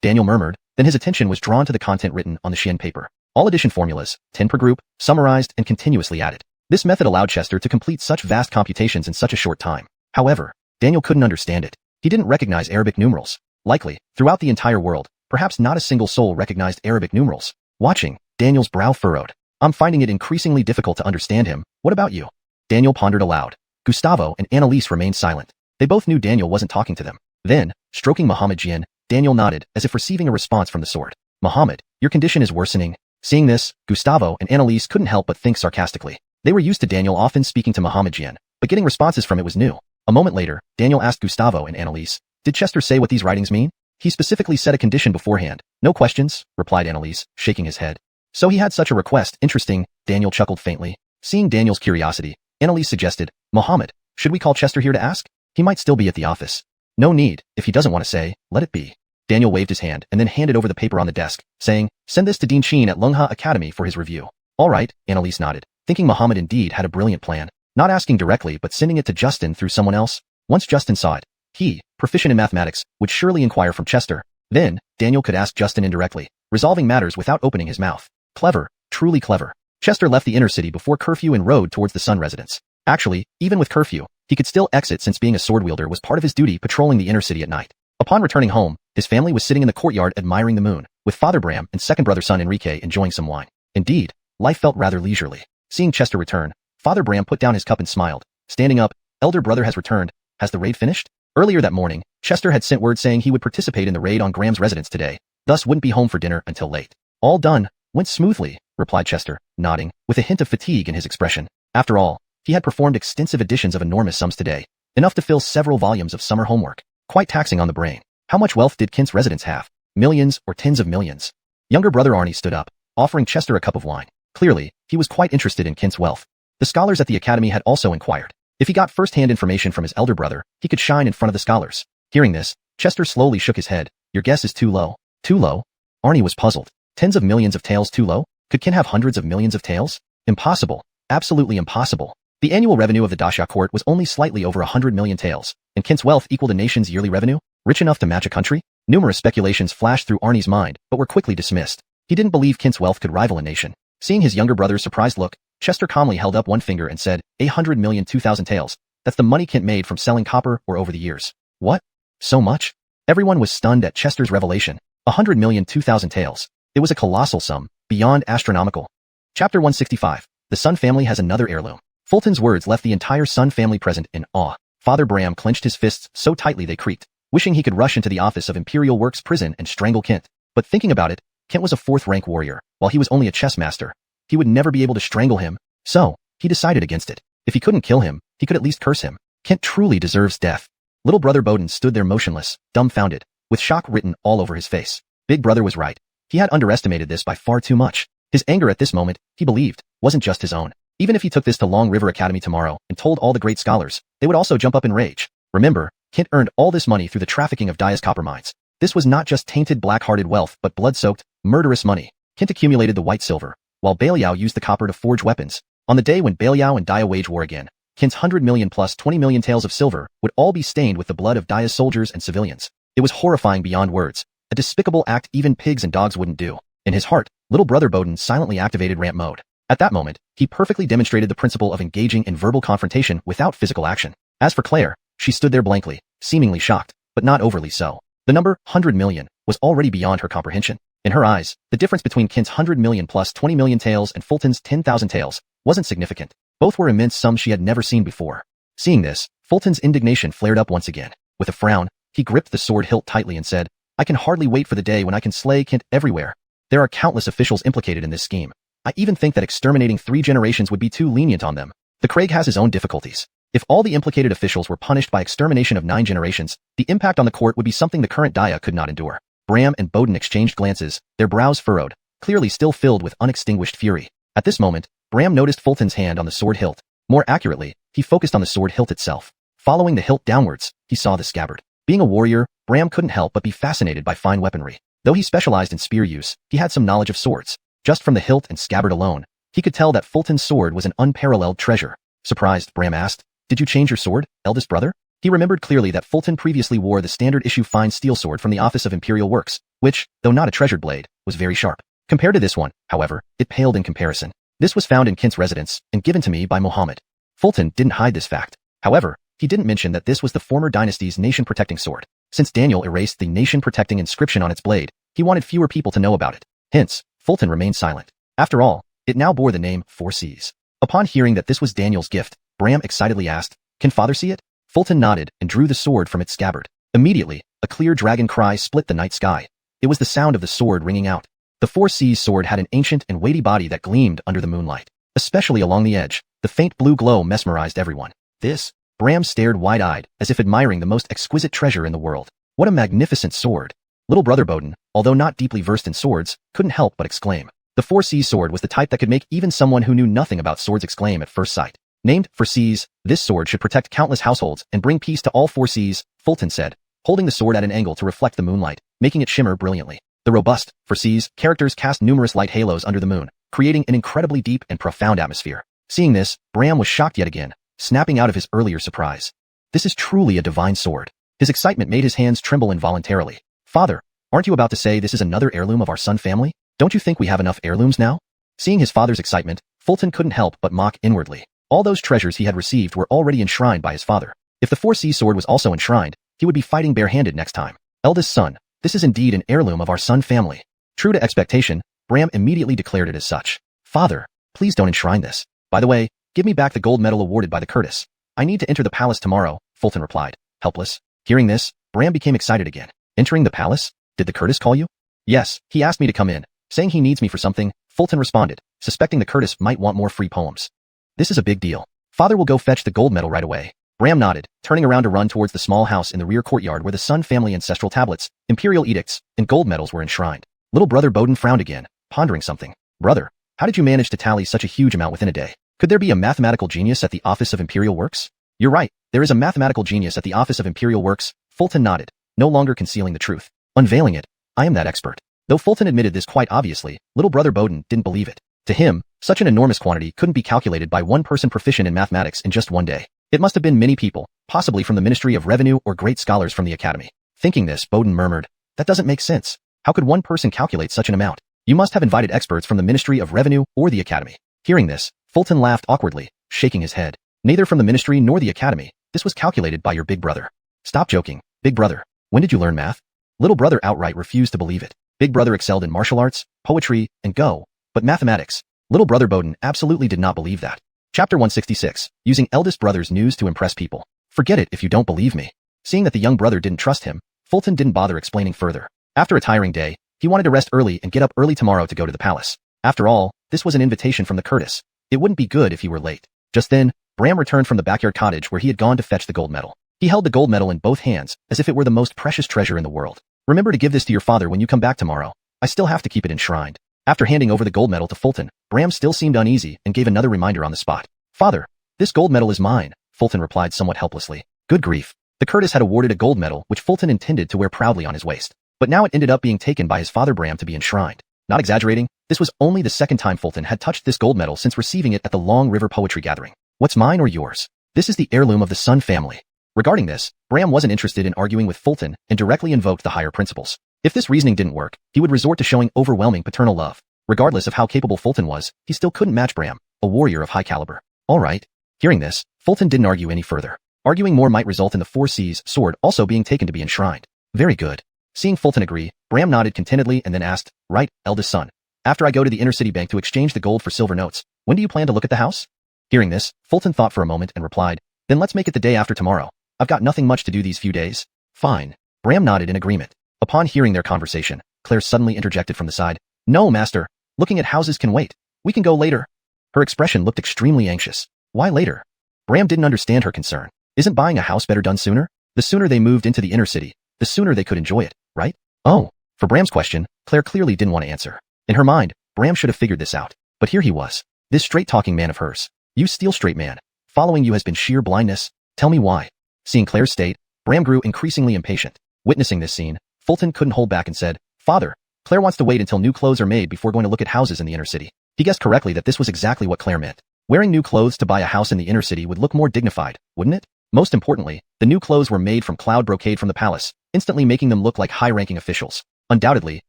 Daniel murmured, then his attention was drawn to the content written on the Xian paper. All addition formulas, 10 per group, summarized and continuously added. This method allowed Chester to complete such vast computations in such a short time. However, Daniel couldn't understand it. He didn't recognize Arabic numerals. Likely, throughout the entire world, perhaps not a single soul recognized Arabic numerals. Watching, Daniel's brow furrowed. I'm finding it increasingly difficult to understand him. What about you? Daniel pondered aloud. Gustavo and Annalise remained silent. They both knew Daniel wasn't talking to them. Then, stroking Mohammed Jian, Daniel nodded as if receiving a response from the sword. Mohammed, your condition is worsening. Seeing this, Gustavo and Annalise couldn't help but think sarcastically. They were used to Daniel often speaking to Mohammed Jian, but getting responses from it was new. A moment later, Daniel asked Gustavo and Annalise, did Chester say what these writings mean? He specifically set a condition beforehand. No questions, replied Annalise, shaking his head. So he had such a request. Interesting, Daniel chuckled faintly. Seeing Daniel's curiosity, Annalise suggested, Mohammed, should we call Chester here to ask? He might still be at the office. No need, if he doesn't want to say, let it be. Daniel waved his hand and then handed over the paper on the desk, saying, send this to Dean Qin at Longha Academy for his review. All right, Annalise nodded, thinking Mohammed indeed had a brilliant plan. Not asking directly but sending it to Justin through someone else. Once Justin saw it, he, proficient in mathematics, would surely inquire from Chester. Then, Daniel could ask Justin indirectly, resolving matters without opening his mouth. Clever, truly clever. Chester left the inner city before curfew and rode towards the Sun residence. Actually, even with curfew, he could still exit since being a sword wielder was part of his duty patrolling the inner city at night. Upon returning home, his family was sitting in the courtyard admiring the moon, with Father Bram and second brother son Enrique enjoying some wine. Indeed, life felt rather leisurely. Seeing Chester return, Father Bram put down his cup and smiled. Standing up, elder brother has returned. Has the raid finished? Earlier that morning, Chester had sent word saying he would participate in the raid on Graham's residence today, thus wouldn't be home for dinner until late. All done. Went smoothly, replied Chester, nodding, with a hint of fatigue in his expression. After all, he had performed extensive additions of enormous sums today, enough to fill several volumes of summer homework, quite taxing on the brain. How much wealth did Kent's residence have? Millions or tens of millions? Younger brother Arnie stood up, offering Chester a cup of wine. Clearly, he was quite interested in Kent's wealth. The scholars at the academy had also inquired. If he got first-hand information from his elder brother, he could shine in front of the scholars. Hearing this, Chester slowly shook his head. Your guess is too low. Too low? Arnie was puzzled. Tens of millions of taels too low? Could Kent have hundreds of millions of taels? Impossible. Absolutely impossible. The annual revenue of the Daxia court was only slightly over 100 million taels, and Kent's wealth equaled a nation's yearly revenue? Rich enough to match a country? Numerous speculations flashed through Arnie's mind, but were quickly dismissed. He didn't believe Kent's wealth could rival a nation. Seeing his younger brother's surprised look, Chester calmly held up one finger and said, 100 million 2,000 taels. That's the money Kent made from selling copper or over the years. What? So much? Everyone was stunned at Chester's revelation. 100 million 2,000 taels. It was a colossal sum, beyond astronomical. Chapter 165. The Sun family has another heirloom. Fulton's words left the entire Sun family present in awe. Father Bram clenched his fists so tightly they creaked, wishing he could rush into the office of Imperial Works prison and strangle Kent. But thinking about it, Kent was a fourth-rank warrior, while he was only a chess master. He would never be able to strangle him, so he decided against it. If he couldn't kill him, he could at least curse him. Kent truly deserves death. Little brother Bowden stood there motionless, dumbfounded, with shock written all over his face. Big brother was right. He had underestimated this by far too much. His anger at this moment, he believed, wasn't just his own. Even if he took this to Long River Academy tomorrow and told all the great scholars, they would also jump up in rage. Remember, Kent earned all this money through the trafficking of Daya's copper mines. This was not just tainted black-hearted wealth but blood-soaked, murderous money. Kent accumulated the white silver, while Belial used the copper to forge weapons. On the day when Belial and Daya wage war again, Kent's 100 million plus 20 million taels of silver would all be stained with the blood of Daya's soldiers and civilians. It was horrifying beyond words, a despicable act even pigs and dogs wouldn't do. In his heart, little brother Bowden silently activated ramp mode. At that moment, he perfectly demonstrated the principle of engaging in verbal confrontation without physical action. As for Claire, she stood there blankly, seemingly shocked, but not overly so. The number, 100 million, was already beyond her comprehension. In her eyes, the difference between Kent's 100 million plus 20 million taels and Fulton's 10,000 taels wasn't significant. Both were immense sums she had never seen before. Seeing this, Fulton's indignation flared up once again. With a frown, he gripped the sword hilt tightly and said, I can hardly wait for the day when I can slay Kent everywhere. There are countless officials implicated in this scheme. I even think that exterminating 3 generations would be too lenient on them. The Craig has his own difficulties. If all the implicated officials were punished by extermination of 9 generations, the impact on the court would be something the current Daya could not endure. Bram and Bowden exchanged glances, their brows furrowed, clearly still filled with unextinguished fury. At this moment, Bram noticed Fulton's hand on the sword hilt. More accurately, he focused on the sword hilt itself. Following the hilt downwards, he saw the scabbard. Being a warrior, Bram couldn't help but be fascinated by fine weaponry. Though he specialized in spear use, he had some knowledge of swords. Just from the hilt and scabbard alone, he could tell that Fulton's sword was an unparalleled treasure. Surprised, Bram asked, Did you change your sword, eldest brother? He remembered clearly that Fulton previously wore the standard-issue fine steel sword from the office of Imperial Works, which, though not a treasured blade, was very sharp. Compared to this one, however, it paled in comparison. This was found in Kent's residence, and given to me by Mohammed. Fulton didn't hide this fact. However, he didn't mention that this was the former dynasty's nation-protecting sword. Since Daniel erased the nation-protecting inscription on its blade, he wanted fewer people to know about it. Hence, Fulton remained silent. After all, it now bore the name 4 Seas. Upon hearing that this was Daniel's gift, Bram excitedly asked, Can father see it? Fulton nodded and drew the sword from its scabbard. Immediately, a clear dragon cry split the night sky. It was the sound of the sword ringing out. The 4 Seas sword had an ancient and weighty body that gleamed under the moonlight. Especially along the edge, the faint blue glow mesmerized everyone. This? Bram stared wide-eyed, as if admiring the most exquisite treasure in the world. What a magnificent sword! Little brother Bowden, although not deeply versed in swords, couldn't help but exclaim. The 4 Seas sword was the type that could make even someone who knew nothing about swords exclaim at first sight. Named 4 Seas, this sword should protect countless households and bring peace to all 4 Seas, Fulton said, holding the sword at an angle to reflect the moonlight, making it shimmer brilliantly. The robust 4 Seas characters cast numerous light halos under the moon, creating an incredibly deep and profound atmosphere. Seeing this, Bram was shocked yet again, snapping out of his earlier surprise. This is truly a divine sword. His excitement made his hands tremble involuntarily. Father, aren't you about to say this is another heirloom of our Sun family? Don't you think we have enough heirlooms now? Seeing his father's excitement, Fulton couldn't help but mock inwardly. All those treasures he had received were already enshrined by his father. If the 4 Seas sword was also enshrined, he would be fighting barehanded next time. Eldest son, this is indeed an heirloom of our Sun family. True to expectation, Bram immediately declared it as such. Father, please don't enshrine this. By the way, give me back the gold medal awarded by the Curtis. I need to enter the palace tomorrow, Fulton replied, helpless. Hearing this, Bram became excited again. Entering the palace? Did the Curtis call you? Yes, he asked me to come in, saying he needs me for something, Fulton responded, suspecting the Curtis might want more free poems. This is a big deal. Father will go fetch the gold medal right away. Bram nodded, turning around to run towards the small house in the rear courtyard where the Sun family ancestral tablets, imperial edicts, and gold medals were enshrined. Little brother Bowden frowned again, pondering something. Brother, how did you manage to tally such a huge amount within a day? Could there be a mathematical genius at the Office of Imperial Works? You're right, there is a mathematical genius at the Office of Imperial Works, Fulton nodded, no longer concealing the truth. Unveiling it, I am that expert. Though Fulton admitted this quite obviously, little brother Bowden didn't believe it. To him, such an enormous quantity couldn't be calculated by one person proficient in mathematics in just one day. It must have been many people, possibly from the Ministry of Revenue or great scholars from the Academy. Thinking this, Bowden murmured, that doesn't make sense. How could one person calculate such an amount? You must have invited experts from the Ministry of Revenue or the Academy. Hearing this, Fulton laughed awkwardly, shaking his head. Neither from the Ministry nor the Academy. This was calculated by your big brother. Stop joking, big brother. When did you learn math? Little brother outright refused to believe it. Big brother excelled in martial arts, poetry, and Go, but mathematics. Little brother Bowden absolutely did not believe that. Chapter 166, using eldest brother's news to impress people. Forget it if you don't believe me. Seeing that the young brother didn't trust him, Fulton didn't bother explaining further. After a tiring day, he wanted to rest early and get up early tomorrow to go to the palace. After all, this was an invitation from the Curtis. It wouldn't be good if he were late. Just then, Bram returned from the backyard cottage where he had gone to fetch the gold medal. He held the gold medal in both hands, as if it were the most precious treasure in the world. Remember to give this to your father when you come back tomorrow. I still have to keep it enshrined. After handing over the gold medal to Fulton, Bram still seemed uneasy and gave another reminder on the spot. Father, this gold medal is mine, Fulton replied somewhat helplessly. Good grief. The Curtis had awarded a gold medal which Fulton intended to wear proudly on his waist. But now it ended up being taken by his father Bram to be enshrined. Not exaggerating, this was only the second time Fulton had touched this gold medal since receiving it at the Long River Poetry Gathering. What's mine or yours? This is the heirloom of the Sun family. Regarding this, Bram wasn't interested in arguing with Fulton and directly invoked the higher principles. If this reasoning didn't work, he would resort to showing overwhelming paternal love. Regardless of how capable Fulton was, he still couldn't match Bram, a warrior of high caliber. All right. Hearing this, Fulton didn't argue any further. Arguing more might result in the Four Seas sword also being taken to be enshrined. Very good. Seeing Fulton agree, Bram nodded contentedly and then asked, right, eldest son. After I go to the inner city bank to exchange the gold for silver notes, when do you plan to look at the house? Hearing this, Fulton thought for a moment and replied, then let's make it the day after tomorrow. I've got nothing much to do these few days. Fine. Bram nodded in agreement. Upon hearing their conversation, Claire suddenly interjected from the side. No, master. Looking at houses can wait. We can go later. Her expression looked extremely anxious. Why later? Bram didn't understand her concern. Isn't buying a house better done sooner? The sooner they moved into the inner city, the sooner they could enjoy it, right? Oh, for Bram's question, Claire clearly didn't want to answer. In her mind, Bram should have figured this out. But here he was. This straight-talking man of hers. You steal straight man. Following you has been sheer blindness. Tell me why. Seeing Claire's state, Bram grew increasingly impatient. Witnessing this scene, Fulton couldn't hold back and said, Father, Claire wants to wait until new clothes are made before going to look at houses in the inner city. He guessed correctly that this was exactly what Claire meant. Wearing new clothes to buy a house in the inner city would look more dignified, wouldn't it? Most importantly, the new clothes were made from cloud brocade from the palace, instantly making them look like high-ranking officials. Undoubtedly,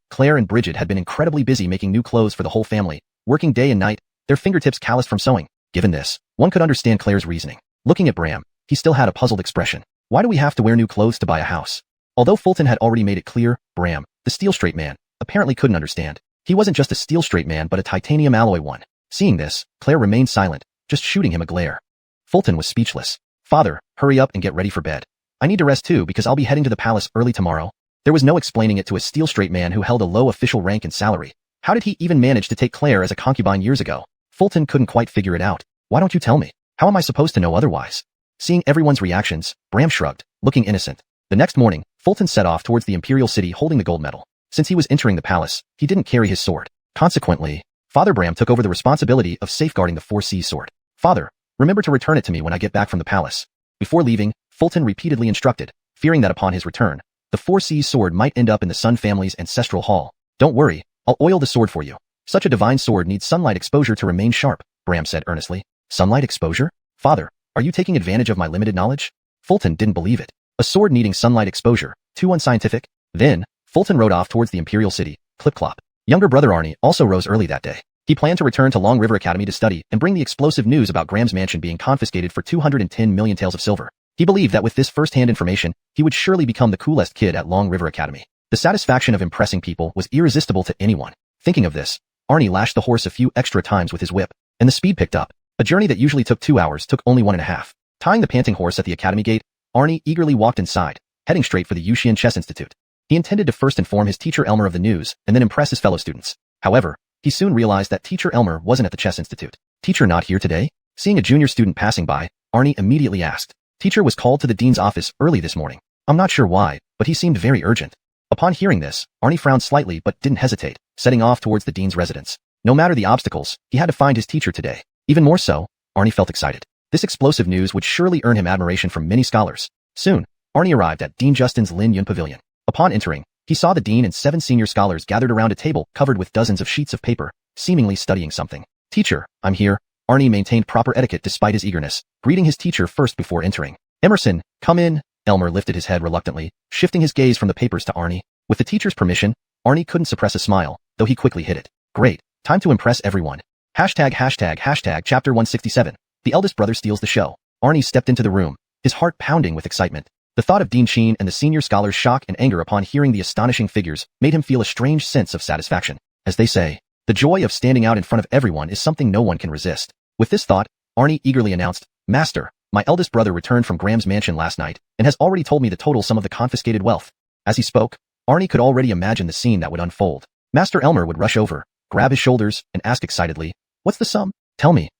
Claire and Bridget had been incredibly busy making new clothes for the whole family, working day and night, their fingertips calloused from sewing. Given this, one could understand Claire's reasoning. Looking at Bram, he still had a puzzled expression. Why do we have to wear new clothes to buy a house? Although Fulton had already made it clear, Bram, the steel straight man, apparently couldn't understand. He wasn't just a steel straight man but a titanium alloy one. Seeing this, Claire remained silent, just shooting him a glare. Fulton was speechless. Father, hurry up and get ready for bed. I need to rest too because I'll be heading to the palace early tomorrow. There was no explaining it to a steel straight man who held a low official rank and salary. How did he even manage to take Claire as a concubine years ago? Fulton couldn't quite figure it out. Why don't you tell me? How am I supposed to know otherwise? Seeing everyone's reactions, Bram shrugged, looking innocent. The next morning, Fulton set off towards the imperial city holding the gold medal. Since he was entering the palace, he didn't carry his sword. Consequently, Father Bram took over the responsibility of safeguarding the Four Seas sword. Father, remember to return it to me when I get back from the palace. Before leaving, Fulton repeatedly instructed, fearing that upon his return, the Four Seas sword might end up in the Sun family's ancestral hall. Don't worry, I'll oil the sword for you. Such a divine sword needs sunlight exposure to remain sharp, Bram said earnestly. Sunlight exposure? Father, are you taking advantage of my limited knowledge? Fulton didn't believe it. A sword needing sunlight exposure, too unscientific? Then, Fulton rode off towards the imperial city, clip-clop. Younger brother Arnie also rose early that day. He planned to return to Long River Academy to study and bring the explosive news about Graham's mansion being confiscated for 210 million taels of silver. He believed that with this first-hand information, he would surely become the coolest kid at Long River Academy. The satisfaction of impressing people was irresistible to anyone. Thinking of this, Arnie lashed the horse a few extra times with his whip, and the speed picked up. A journey that usually took 2 hours took only 1.5. Tying the panting horse at the academy gate, Arnie eagerly walked inside, heading straight for the Jian Chess Institute. He intended to first inform his teacher Elmer of the news and then impress his fellow students. However, he soon realized that teacher Elmer wasn't at the Chess Institute. Teacher not here today? Seeing a junior student passing by, Arnie immediately asked, Teacher was called to the dean's office early this morning. I'm not sure why, but he seemed very urgent. Upon hearing this, Arnie frowned slightly but didn't hesitate, setting off towards the dean's residence. No matter the obstacles, he had to find his teacher today. Even more so, Arnie felt excited. This explosive news would surely earn him admiration from many scholars. Soon, Arnie arrived at Dean Justin's Lin Yun Pavilion. Upon entering, he saw the dean and 7 senior scholars gathered around a table covered with dozens of sheets of paper, seemingly studying something. Teacher, I'm here. Arnie maintained proper etiquette despite his eagerness, greeting his teacher first before entering. Emerson, come in. Elmer lifted his head reluctantly, shifting his gaze from the papers to Arnie. With the teacher's permission, Arnie couldn't suppress a smile, though he quickly hid it. Great. Time to impress everyone. Chapter 167. The eldest brother steals the show. Arnie stepped into the room, his heart pounding with excitement. The thought of Dean Jian and the senior scholars' shock and anger upon hearing the astonishing figures made him feel a strange sense of satisfaction. As they say, the joy of standing out in front of everyone is something no one can resist. With this thought, Arnie eagerly announced, Master, my eldest brother returned from Graham's mansion last night and has already told me the total sum of the confiscated wealth. As he spoke, Arnie could already imagine the scene that would unfold. Master Elmer would rush over, grab his shoulders, and ask excitedly, what's the sum? Tell me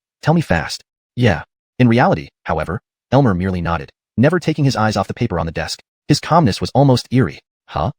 fast. Yeah. In reality, however, Elmer merely nodded, never taking his eyes off the paper on the desk. His calmness was almost eerie. Huh?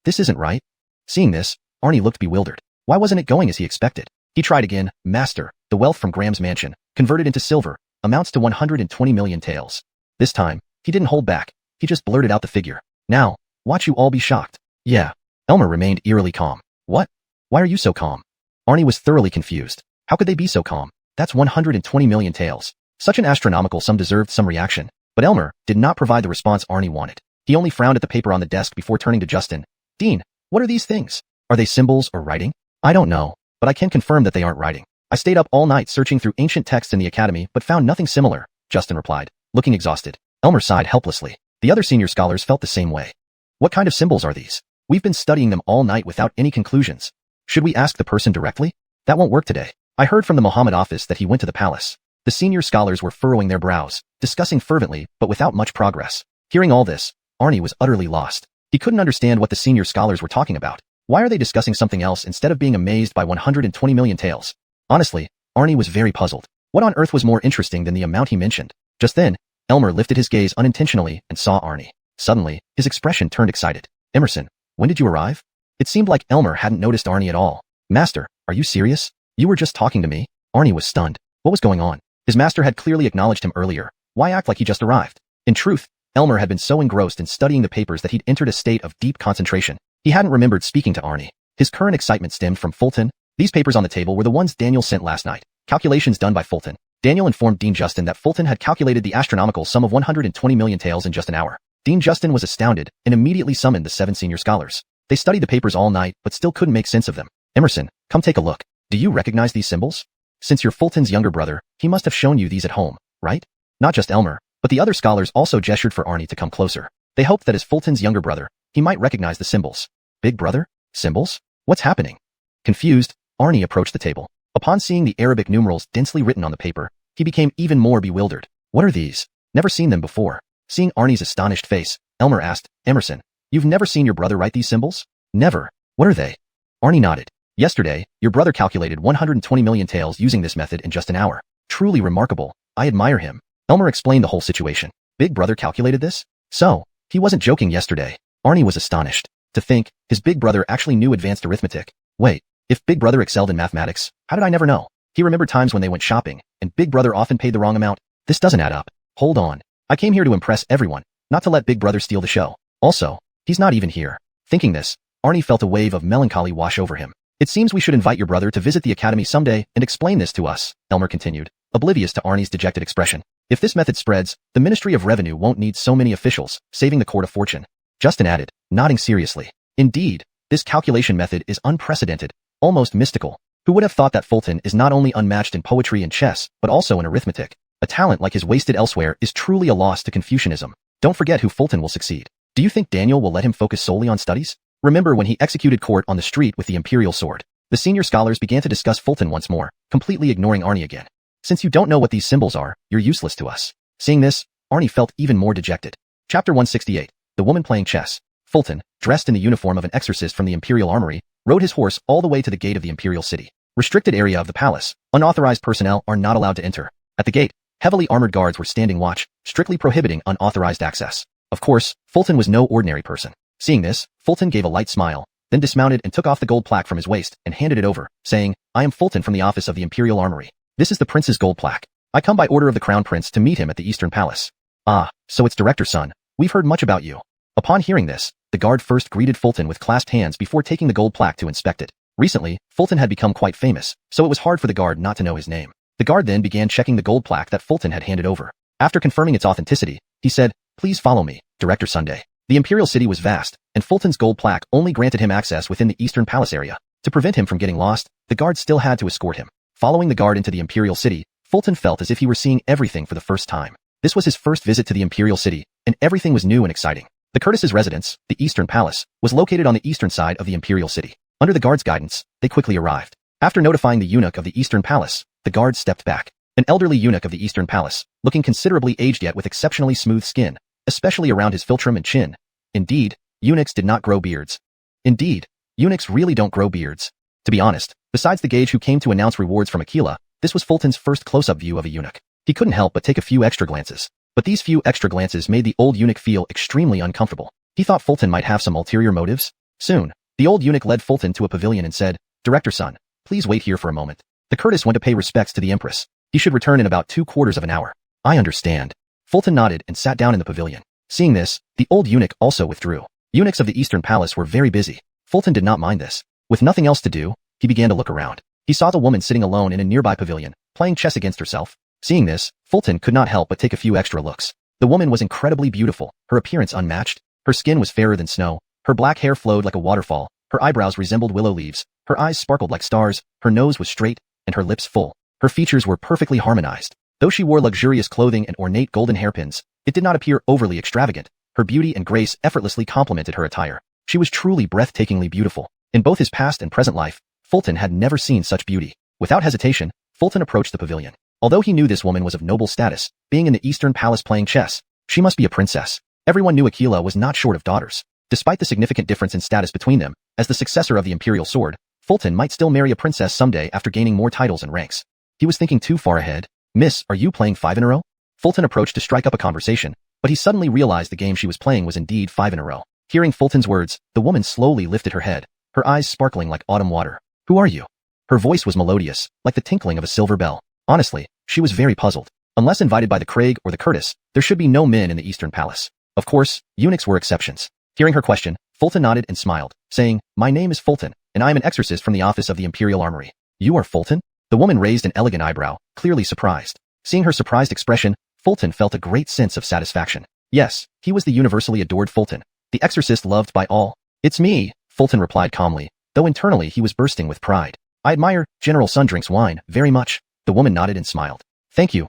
This isn't right. Seeing this, Arnie looked bewildered. Why wasn't it going as he expected? He tried again. Master, the wealth from Graham's mansion, converted into silver, amounts to 120 million taels. This time, he didn't hold back. He just blurted out the figure. Now, watch you all be shocked. Yeah. Elmer remained eerily calm. What? Why are you so calm? Arnie was thoroughly confused. How could they be so calm? That's 120 million taels. Such an astronomical sum deserved some reaction. But Elmer did not provide the response Arnie wanted. He only frowned at the paper on the desk before turning to Justin. Dean, what are these things? Are they symbols or writing? I don't know, but I can confirm that they aren't writing. I stayed up all night searching through ancient texts in the academy but found nothing similar, Justin replied, looking exhausted. Elmer sighed helplessly. The other senior scholars felt the same way. What kind of symbols are these? We've been studying them all night without any conclusions. Should we ask the person directly? That won't work today. I heard from the Muhammad office that he went to the palace. The senior scholars were furrowing their brows, discussing fervently but without much progress. Hearing all this, Arnie was utterly lost. He couldn't understand what the senior scholars were talking about. Why are they discussing something else instead of being amazed by 120 million taels? Honestly, Arnie was very puzzled. What on earth was more interesting than the amount he mentioned? Just then, Elmer lifted his gaze unintentionally and saw Arnie. Suddenly, his expression turned excited. Emerson, when did you arrive? It seemed like Elmer hadn't noticed Arnie at all. Master, are you serious? You were just talking to me? Arnie was stunned. What was going on? His master had clearly acknowledged him earlier. Why act like he just arrived? In truth, Elmer had been so engrossed in studying the papers that he'd entered a state of deep concentration. He hadn't remembered speaking to Arnie. His current excitement stemmed from Fulton. These papers on the table were the ones Daniel sent last night. Calculations done by Fulton. Daniel informed Dean Justin that Fulton had calculated the astronomical sum of 120 million taels in just an hour. Dean Justin was astounded and immediately summoned the 7 senior scholars. They studied the papers all night but still couldn't make sense of them. Emerson, come take a look. Do you recognize these symbols? Since you're Fulton's younger brother, he must have shown you these at home, right? Not just Elmer, but the other scholars also gestured for Arnie to come closer. They hoped that as Fulton's younger brother, he might recognize the symbols. Big brother? Symbols? What's happening? Confused, Arnie approached the table. Upon seeing the Arabic numerals densely written on the paper, he became even more bewildered. What are these? Never seen them before. Seeing Arnie's astonished face, Elmer asked, Emerson, you've never seen your brother write these symbols? Never. What are they? Arnie nodded. Yesterday, your brother calculated 120 million taels using this method in just an hour. Truly remarkable. I admire him. Elmer explained the whole situation. Big brother calculated this? So, he wasn't joking yesterday. Arnie was astonished. To think, his big brother actually knew advanced arithmetic. Wait, if big brother excelled in mathematics, how did I never know? He remembered times when they went shopping, and big brother often paid the wrong amount. This doesn't add up. Hold on. I came here to impress everyone, not to let big brother steal the show. Also, he's not even here. Thinking this, Arnie felt a wave of melancholy wash over him. It seems we should invite your brother to visit the academy someday and explain this to us, Elmer continued, oblivious to Arnie's dejected expression. If this method spreads, the Ministry of Revenue won't need so many officials, saving the court a fortune. Justin added, nodding seriously. Indeed, this calculation method is unprecedented, almost mystical. Who would have thought that Fulton is not only unmatched in poetry and chess, but also in arithmetic? A talent like his wasted elsewhere is truly a loss to Confucianism. Don't forget who Fulton will succeed. Do you think Daniel will let him focus solely on studies? Remember when he executed court on the street with the imperial sword? The senior scholars began to discuss Fulton once more, completely ignoring Arnie again. Since you don't know what these symbols are, you're useless to us. Seeing this, Arnie felt even more dejected. Chapter 168. The Woman Playing Chess. Fulton, dressed in the uniform of an exorcist from the imperial armory, rode his horse all the way to the gate of the imperial city. Restricted area of the palace. Unauthorized personnel are not allowed to enter. At the gate, Heavily armored guards were standing watch, strictly prohibiting unauthorized access. Of course, Fulton was no ordinary person. Seeing this, Fulton gave a light smile, then dismounted and took off the gold plaque from his waist and handed it over, saying, "I am Fulton from the office of the Imperial Armory. This is the prince's gold plaque. I come by order of the Crown Prince to meet him at the Eastern Palace." "Ah, so it's Director's son. We've heard much about you." Upon hearing this, the guard first greeted Fulton with clasped hands before taking the gold plaque to inspect it. Recently, Fulton had become quite famous, so it was hard for the guard not to know his name. The guard then began checking the gold plaque that Fulton had handed over. After confirming its authenticity, he said, "Please follow me, Director Sunday." The Imperial City was vast, and Fulton's gold plaque only granted him access within the Eastern Palace area. To prevent him from getting lost, the guard still had to escort him. Following the guard into the Imperial City, Fulton felt as if he were seeing everything for the first time. This was his first visit to the Imperial City, and everything was new and exciting. The Curtis's residence, the Eastern Palace, was located on the eastern side of the Imperial City. Under the guard's guidance, they quickly arrived. After notifying the eunuch of the Eastern Palace, the guard stepped back. An elderly eunuch of the Eastern Palace, looking considerably aged yet with exceptionally smooth skin, especially around his philtrum and chin. Indeed, eunuchs did not grow beards. Indeed, eunuchs really don't grow beards. To be honest, besides the gauge who came to announce rewards from Aquila, this was Fulton's first close-up view of a eunuch. He couldn't help but take a few extra glances. But these few extra glances made the old eunuch feel extremely uncomfortable. He thought Fulton might have some ulterior motives. Soon, the old eunuch led Fulton to a pavilion and said, "Director son, please wait here for a moment." The Curtis went to pay respects to the Empress. He should return in about 2/4 of an hour. "I understand." Fulton nodded and sat down in the pavilion. Seeing this, the old eunuch also withdrew. Eunuchs of the Eastern Palace were very busy. Fulton did not mind this. With nothing else to do, he began to look around. He saw the woman sitting alone in a nearby pavilion, playing chess against herself. Seeing this, Fulton could not help but take a few extra looks. The woman was incredibly beautiful, her appearance unmatched. Her skin was fairer than snow, her black hair flowed like a waterfall, her eyebrows resembled willow leaves, her eyes sparkled like stars, her nose was straight, and her lips full. Her features were perfectly harmonized. Though she wore luxurious clothing and ornate golden hairpins, it did not appear overly extravagant. Her beauty and grace effortlessly complemented her attire. She was truly breathtakingly beautiful. In both his past and present life, Fulton had never seen such beauty. Without hesitation, Fulton approached the pavilion. Although he knew this woman was of noble status, being in the Eastern Palace playing chess, she must be a princess. Everyone knew Aquila was not short of daughters. Despite the significant difference in status between them, as the successor of the Imperial Sword, Fulton might still marry a princess someday after gaining more titles and ranks. He was thinking too far ahead. "Miss, are you playing 5 in a row?" Fulton approached to strike up a conversation, but he suddenly realized the game she was playing was indeed 5 in a row. Hearing Fulton's words, the woman slowly lifted her head, her eyes sparkling like autumn water. "Who are you?" Her voice was melodious, like the tinkling of a silver bell. Honestly, she was very puzzled. Unless invited by the Craig or the Curtis, there should be no men in the Eastern Palace. Of course, eunuchs were exceptions. Hearing her question, Fulton nodded and smiled, saying, "My name is Fulton, and I am an exorcist from the office of the Imperial Armory." "You are Fulton?" The woman raised an elegant eyebrow, clearly surprised. Seeing her surprised expression, Fulton felt a great sense of satisfaction. Yes, he was the universally adored Fulton, the exorcist loved by all. "It's me," Fulton replied calmly, though internally he was bursting with pride. "I admire General Sun drinks wine very much." The woman nodded and smiled. Thank you,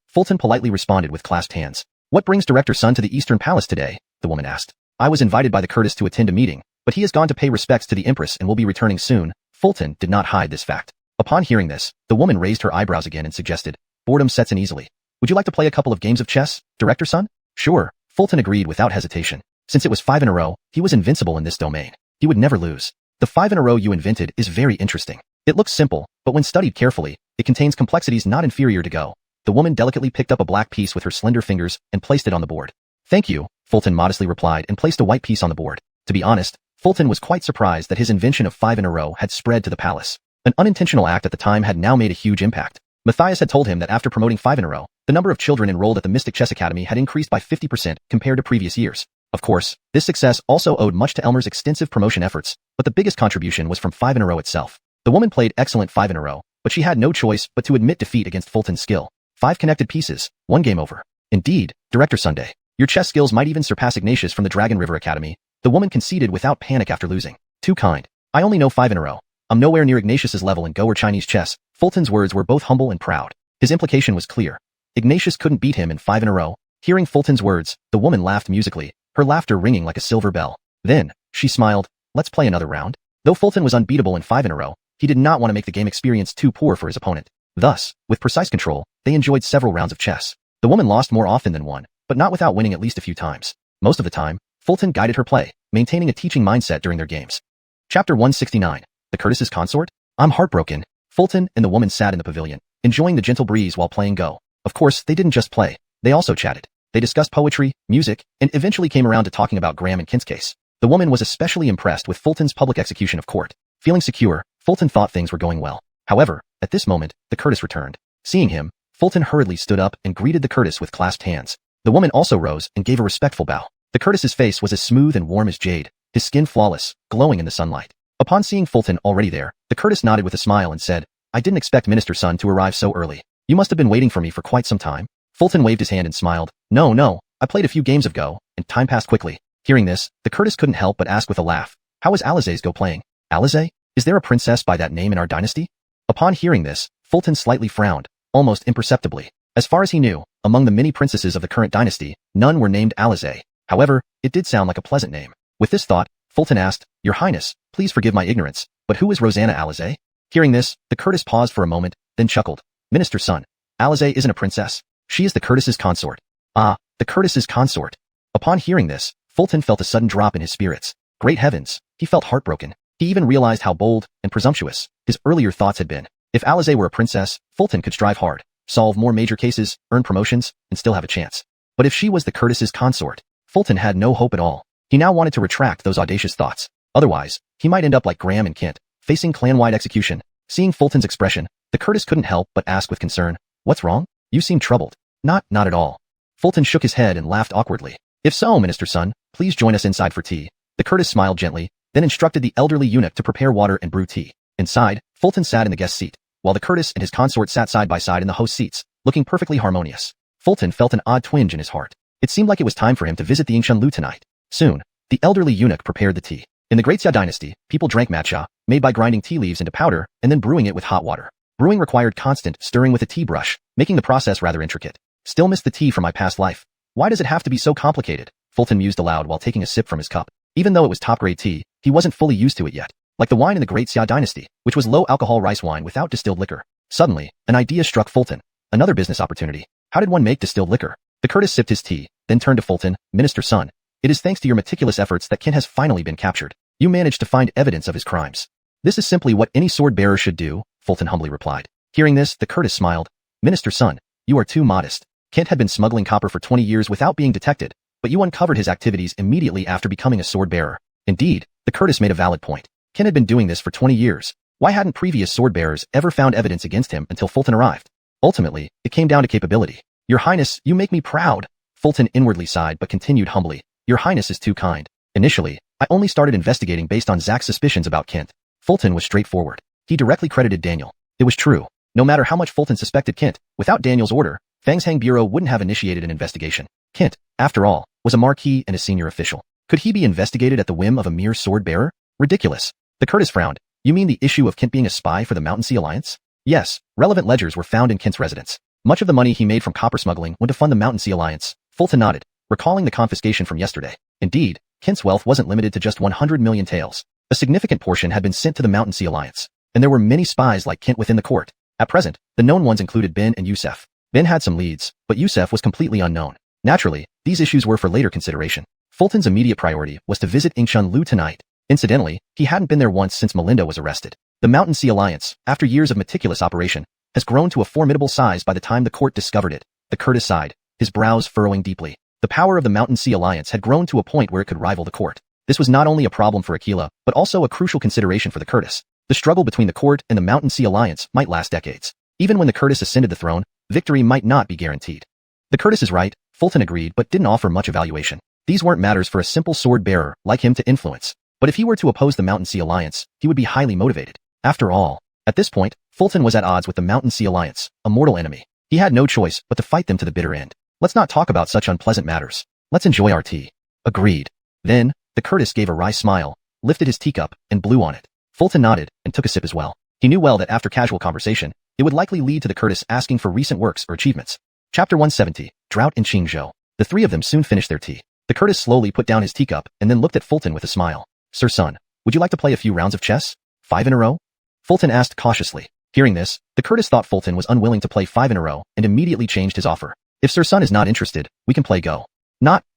Fulton politely responded with clasped hands. "What brings Director Sun to the Eastern Palace today?" the woman asked. "I was invited by the Curtis to attend a meeting, but he has gone to pay respects to the Empress and will be returning soon." Fulton did not hide this fact. Upon hearing this, the woman raised her eyebrows again and suggested, "Boredom sets in easily. Would you like to play a couple of games of chess, Director Sun?" "Sure," Fulton agreed without hesitation. Since it was 5 in a row, he was invincible in this domain. He would never lose. "The 5 in a row you invented is very interesting. It looks simple, but when studied carefully, it contains complexities not inferior to Go." The woman delicately picked up a black piece with her slender fingers and placed it on the board. "Thank you," Fulton modestly replied and placed a white piece on the board. To be honest, Fulton was quite surprised that his invention of 5 in a row had spread to the palace. An unintentional act at the time had now made a huge impact. Matthias had told him that after promoting 5 in a row, the number of children enrolled at the Mystic Chess Academy had increased by 50% compared to previous years. Of course, this success also owed much to Elmer's extensive promotion efforts, but the biggest contribution was from 5 in a row itself. The woman played excellent 5 in a row, but she had no choice but to admit defeat against Fulton's skill. 5 connected pieces, 1 game over. "Indeed, Director Sunday. Your chess skills might even surpass Ignatius from the Dragon River Academy." The woman conceded without panic after losing. "Too kind. I only know 5 in a row. I'm nowhere near Ignatius's level in Go or Chinese chess." Fulton's words were both humble and proud. His implication was clear. Ignatius couldn't beat him in 5 in a row. Hearing Fulton's words, the woman laughed musically, her laughter ringing like a silver bell. Then, she smiled, "Let's play another round." Though Fulton was unbeatable in 5 in a row, he did not want to make the game experience too poor for his opponent. Thus, with precise control, they enjoyed several rounds of chess. The woman lost more often than won, but not without winning at least a few times. Most of the time, Fulton guided her play, maintaining a teaching mindset during their games. Chapter 169. The Curtis's Consort? "I'm heartbroken." Fulton and the woman sat in the pavilion, enjoying the gentle breeze while playing Go. Of course, they didn't just play. They also chatted. They discussed poetry, music, and eventually came around to talking about Graham and Kent's case. The woman was especially impressed with Fulton's public execution of court. Feeling secure, Fulton thought things were going well. However, at this moment, the Curtis returned. Seeing him, Fulton hurriedly stood up and greeted the Curtis with clasped hands. The woman also rose and gave a respectful bow. The Curtis's face was as smooth and warm as jade, his skin flawless, glowing in the sunlight. Upon seeing Fulton already there, the Curtis nodded with a smile and said, "I didn't expect Minister Sun to arrive so early. You must have been waiting for me for quite some time." Fulton waved his hand and smiled. No, I played a few games of Go, and time passed quickly." Hearing this, the Curtis couldn't help but ask with a laugh, "How is Alize's Go playing?" "Alize? Is there a princess by that name in our dynasty?" Upon hearing this, Fulton slightly frowned, almost imperceptibly. As far as he knew, among the many princesses of the current dynasty, none were named Alize. However, it did sound like a pleasant name. With this thought, Fulton asked, "Your Highness, please forgive my ignorance, but who is Rosanna Alize?" Hearing this, the Curtis paused for a moment, then chuckled. "Minister Sun, Alize isn't a princess. She is the Curtis's consort." "Ah, the Curtis's consort." Upon hearing this, Fulton felt a sudden drop in his spirits. Great heavens, he felt heartbroken. He even realized how bold and presumptuous his earlier thoughts had been. If Alize were a princess, Fulton could strive hard, solve more major cases, earn promotions, and still have a chance. But if she was the Curtis's consort, Fulton had no hope at all. He now wanted to retract those audacious thoughts. Otherwise, he might end up like Graham and Kent, facing clan-wide execution. Seeing Fulton's expression, the Curtis couldn't help but ask with concern, "What's wrong? You seem troubled." Not at all." Fulton shook his head and laughed awkwardly. "If so, Minister Sun, please join us inside for tea." The Curtis smiled gently, then instructed the elderly eunuch to prepare water and brew tea. Inside, Fulton sat in the guest seat, while the Curtis and his consort sat side by side in the host seats, looking perfectly harmonious. Fulton felt an odd twinge in his heart. It seemed like it was time for him to visit the engsub tonight. Soon, the elderly eunuch prepared the tea. In the Great Xia dynasty, people drank matcha, made by grinding tea leaves into powder and then brewing it with hot water. Brewing required constant stirring with a tea brush, making the process rather intricate. "Still miss the tea from my past life. Why does it have to be so complicated?" Fulton mused aloud while taking a sip from his cup. Even though it was top-grade tea, he wasn't fully used to it yet. Like the wine in the Great Xia dynasty, which was low-alcohol rice wine without distilled liquor. Suddenly, an idea struck Fulton. Another business opportunity. How did one make distilled liquor? The Curtis sipped his tea, then turned to Fulton. "Minister Sun, it is thanks to your meticulous efforts that Kent has finally been captured. You managed to find evidence of his crimes." "This is simply what any sword-bearer should do," Fulton humbly replied. Hearing this, the Curtis smiled. "Minister Sun, you are too modest. Kent had been smuggling copper for 20 years without being detected, but you uncovered his activities immediately after becoming a sword-bearer." Indeed, the Curtis made a valid point. Kent had been doing this for 20 years. Why hadn't previous sword-bearers ever found evidence against him until Fulton arrived? Ultimately, it came down to capability. "Your Highness, you make me proud." Fulton inwardly sighed but continued humbly. "Your Highness is too kind. Initially, I only started investigating based on Zach's suspicions about Kent." Fulton was straightforward. He directly credited Daniel. It was true. No matter how much Fulton suspected Kent, without Daniel's order, Fangshang Bureau wouldn't have initiated an investigation. Kent, after all, was a marquis and a senior official. Could he be investigated at the whim of a mere sword-bearer? Ridiculous. The Curtis frowned. "You mean the issue of Kent being a spy for the Mountain Sea Alliance?" "Yes, relevant ledgers were found in Kent's residence. Much of the money he made from copper smuggling went to fund the Mountain Sea Alliance." Fulton nodded, recalling the confiscation from yesterday. Indeed, Kent's wealth wasn't limited to just 100 million taels. A significant portion had been sent to the Mountain Sea Alliance, and there were many spies like Kent within the court. At present, the known ones included Ben and Yusef. Ben had some leads, but Yusef was completely unknown. Naturally, these issues were for later consideration. Fulton's immediate priority was to visit Engsub tonight. Incidentally, he hadn't been there once since Melinda was arrested. The Mountain Sea Alliance, after years of meticulous operation, has grown to a formidable size by the time the court discovered it. The Curtis sighed, his brows furrowing deeply. The power of the Mountain Sea Alliance had grown to a point where it could rival the court. This was not only a problem for Aquila, but also a crucial consideration for the Curtis. The struggle between the court and the Mountain Sea Alliance might last decades. Even when the Curtis ascended the throne, victory might not be guaranteed. The Curtis is right, Fulton agreed but didn't offer much evaluation. These weren't matters for a simple sword-bearer like him to influence. But if he were to oppose the Mountain Sea Alliance, he would be highly motivated. After all, at this point, Fulton was at odds with the Mountain Sea Alliance, a mortal enemy. He had no choice but to fight them to the bitter end. "Let's not talk about such unpleasant matters. Let's enjoy our tea." Agreed. Then, the Curtis gave a wry smile, lifted his teacup, and blew on it. Fulton nodded and took a sip as well. He knew well that after casual conversation, it would likely lead to the Curtis asking for recent works or achievements. Chapter 170, Drought in Qingzhou. The three of them soon finished their tea. The Curtis slowly put down his teacup and then looked at Fulton with a smile. "Sir Sun, would you like to play a few rounds of chess? 5 in a row?" Fulton asked cautiously. Hearing this, the Curtis thought Fulton was unwilling to play 5 in a row and immediately changed his offer. "If Sir Sun is not interested, we can play Go."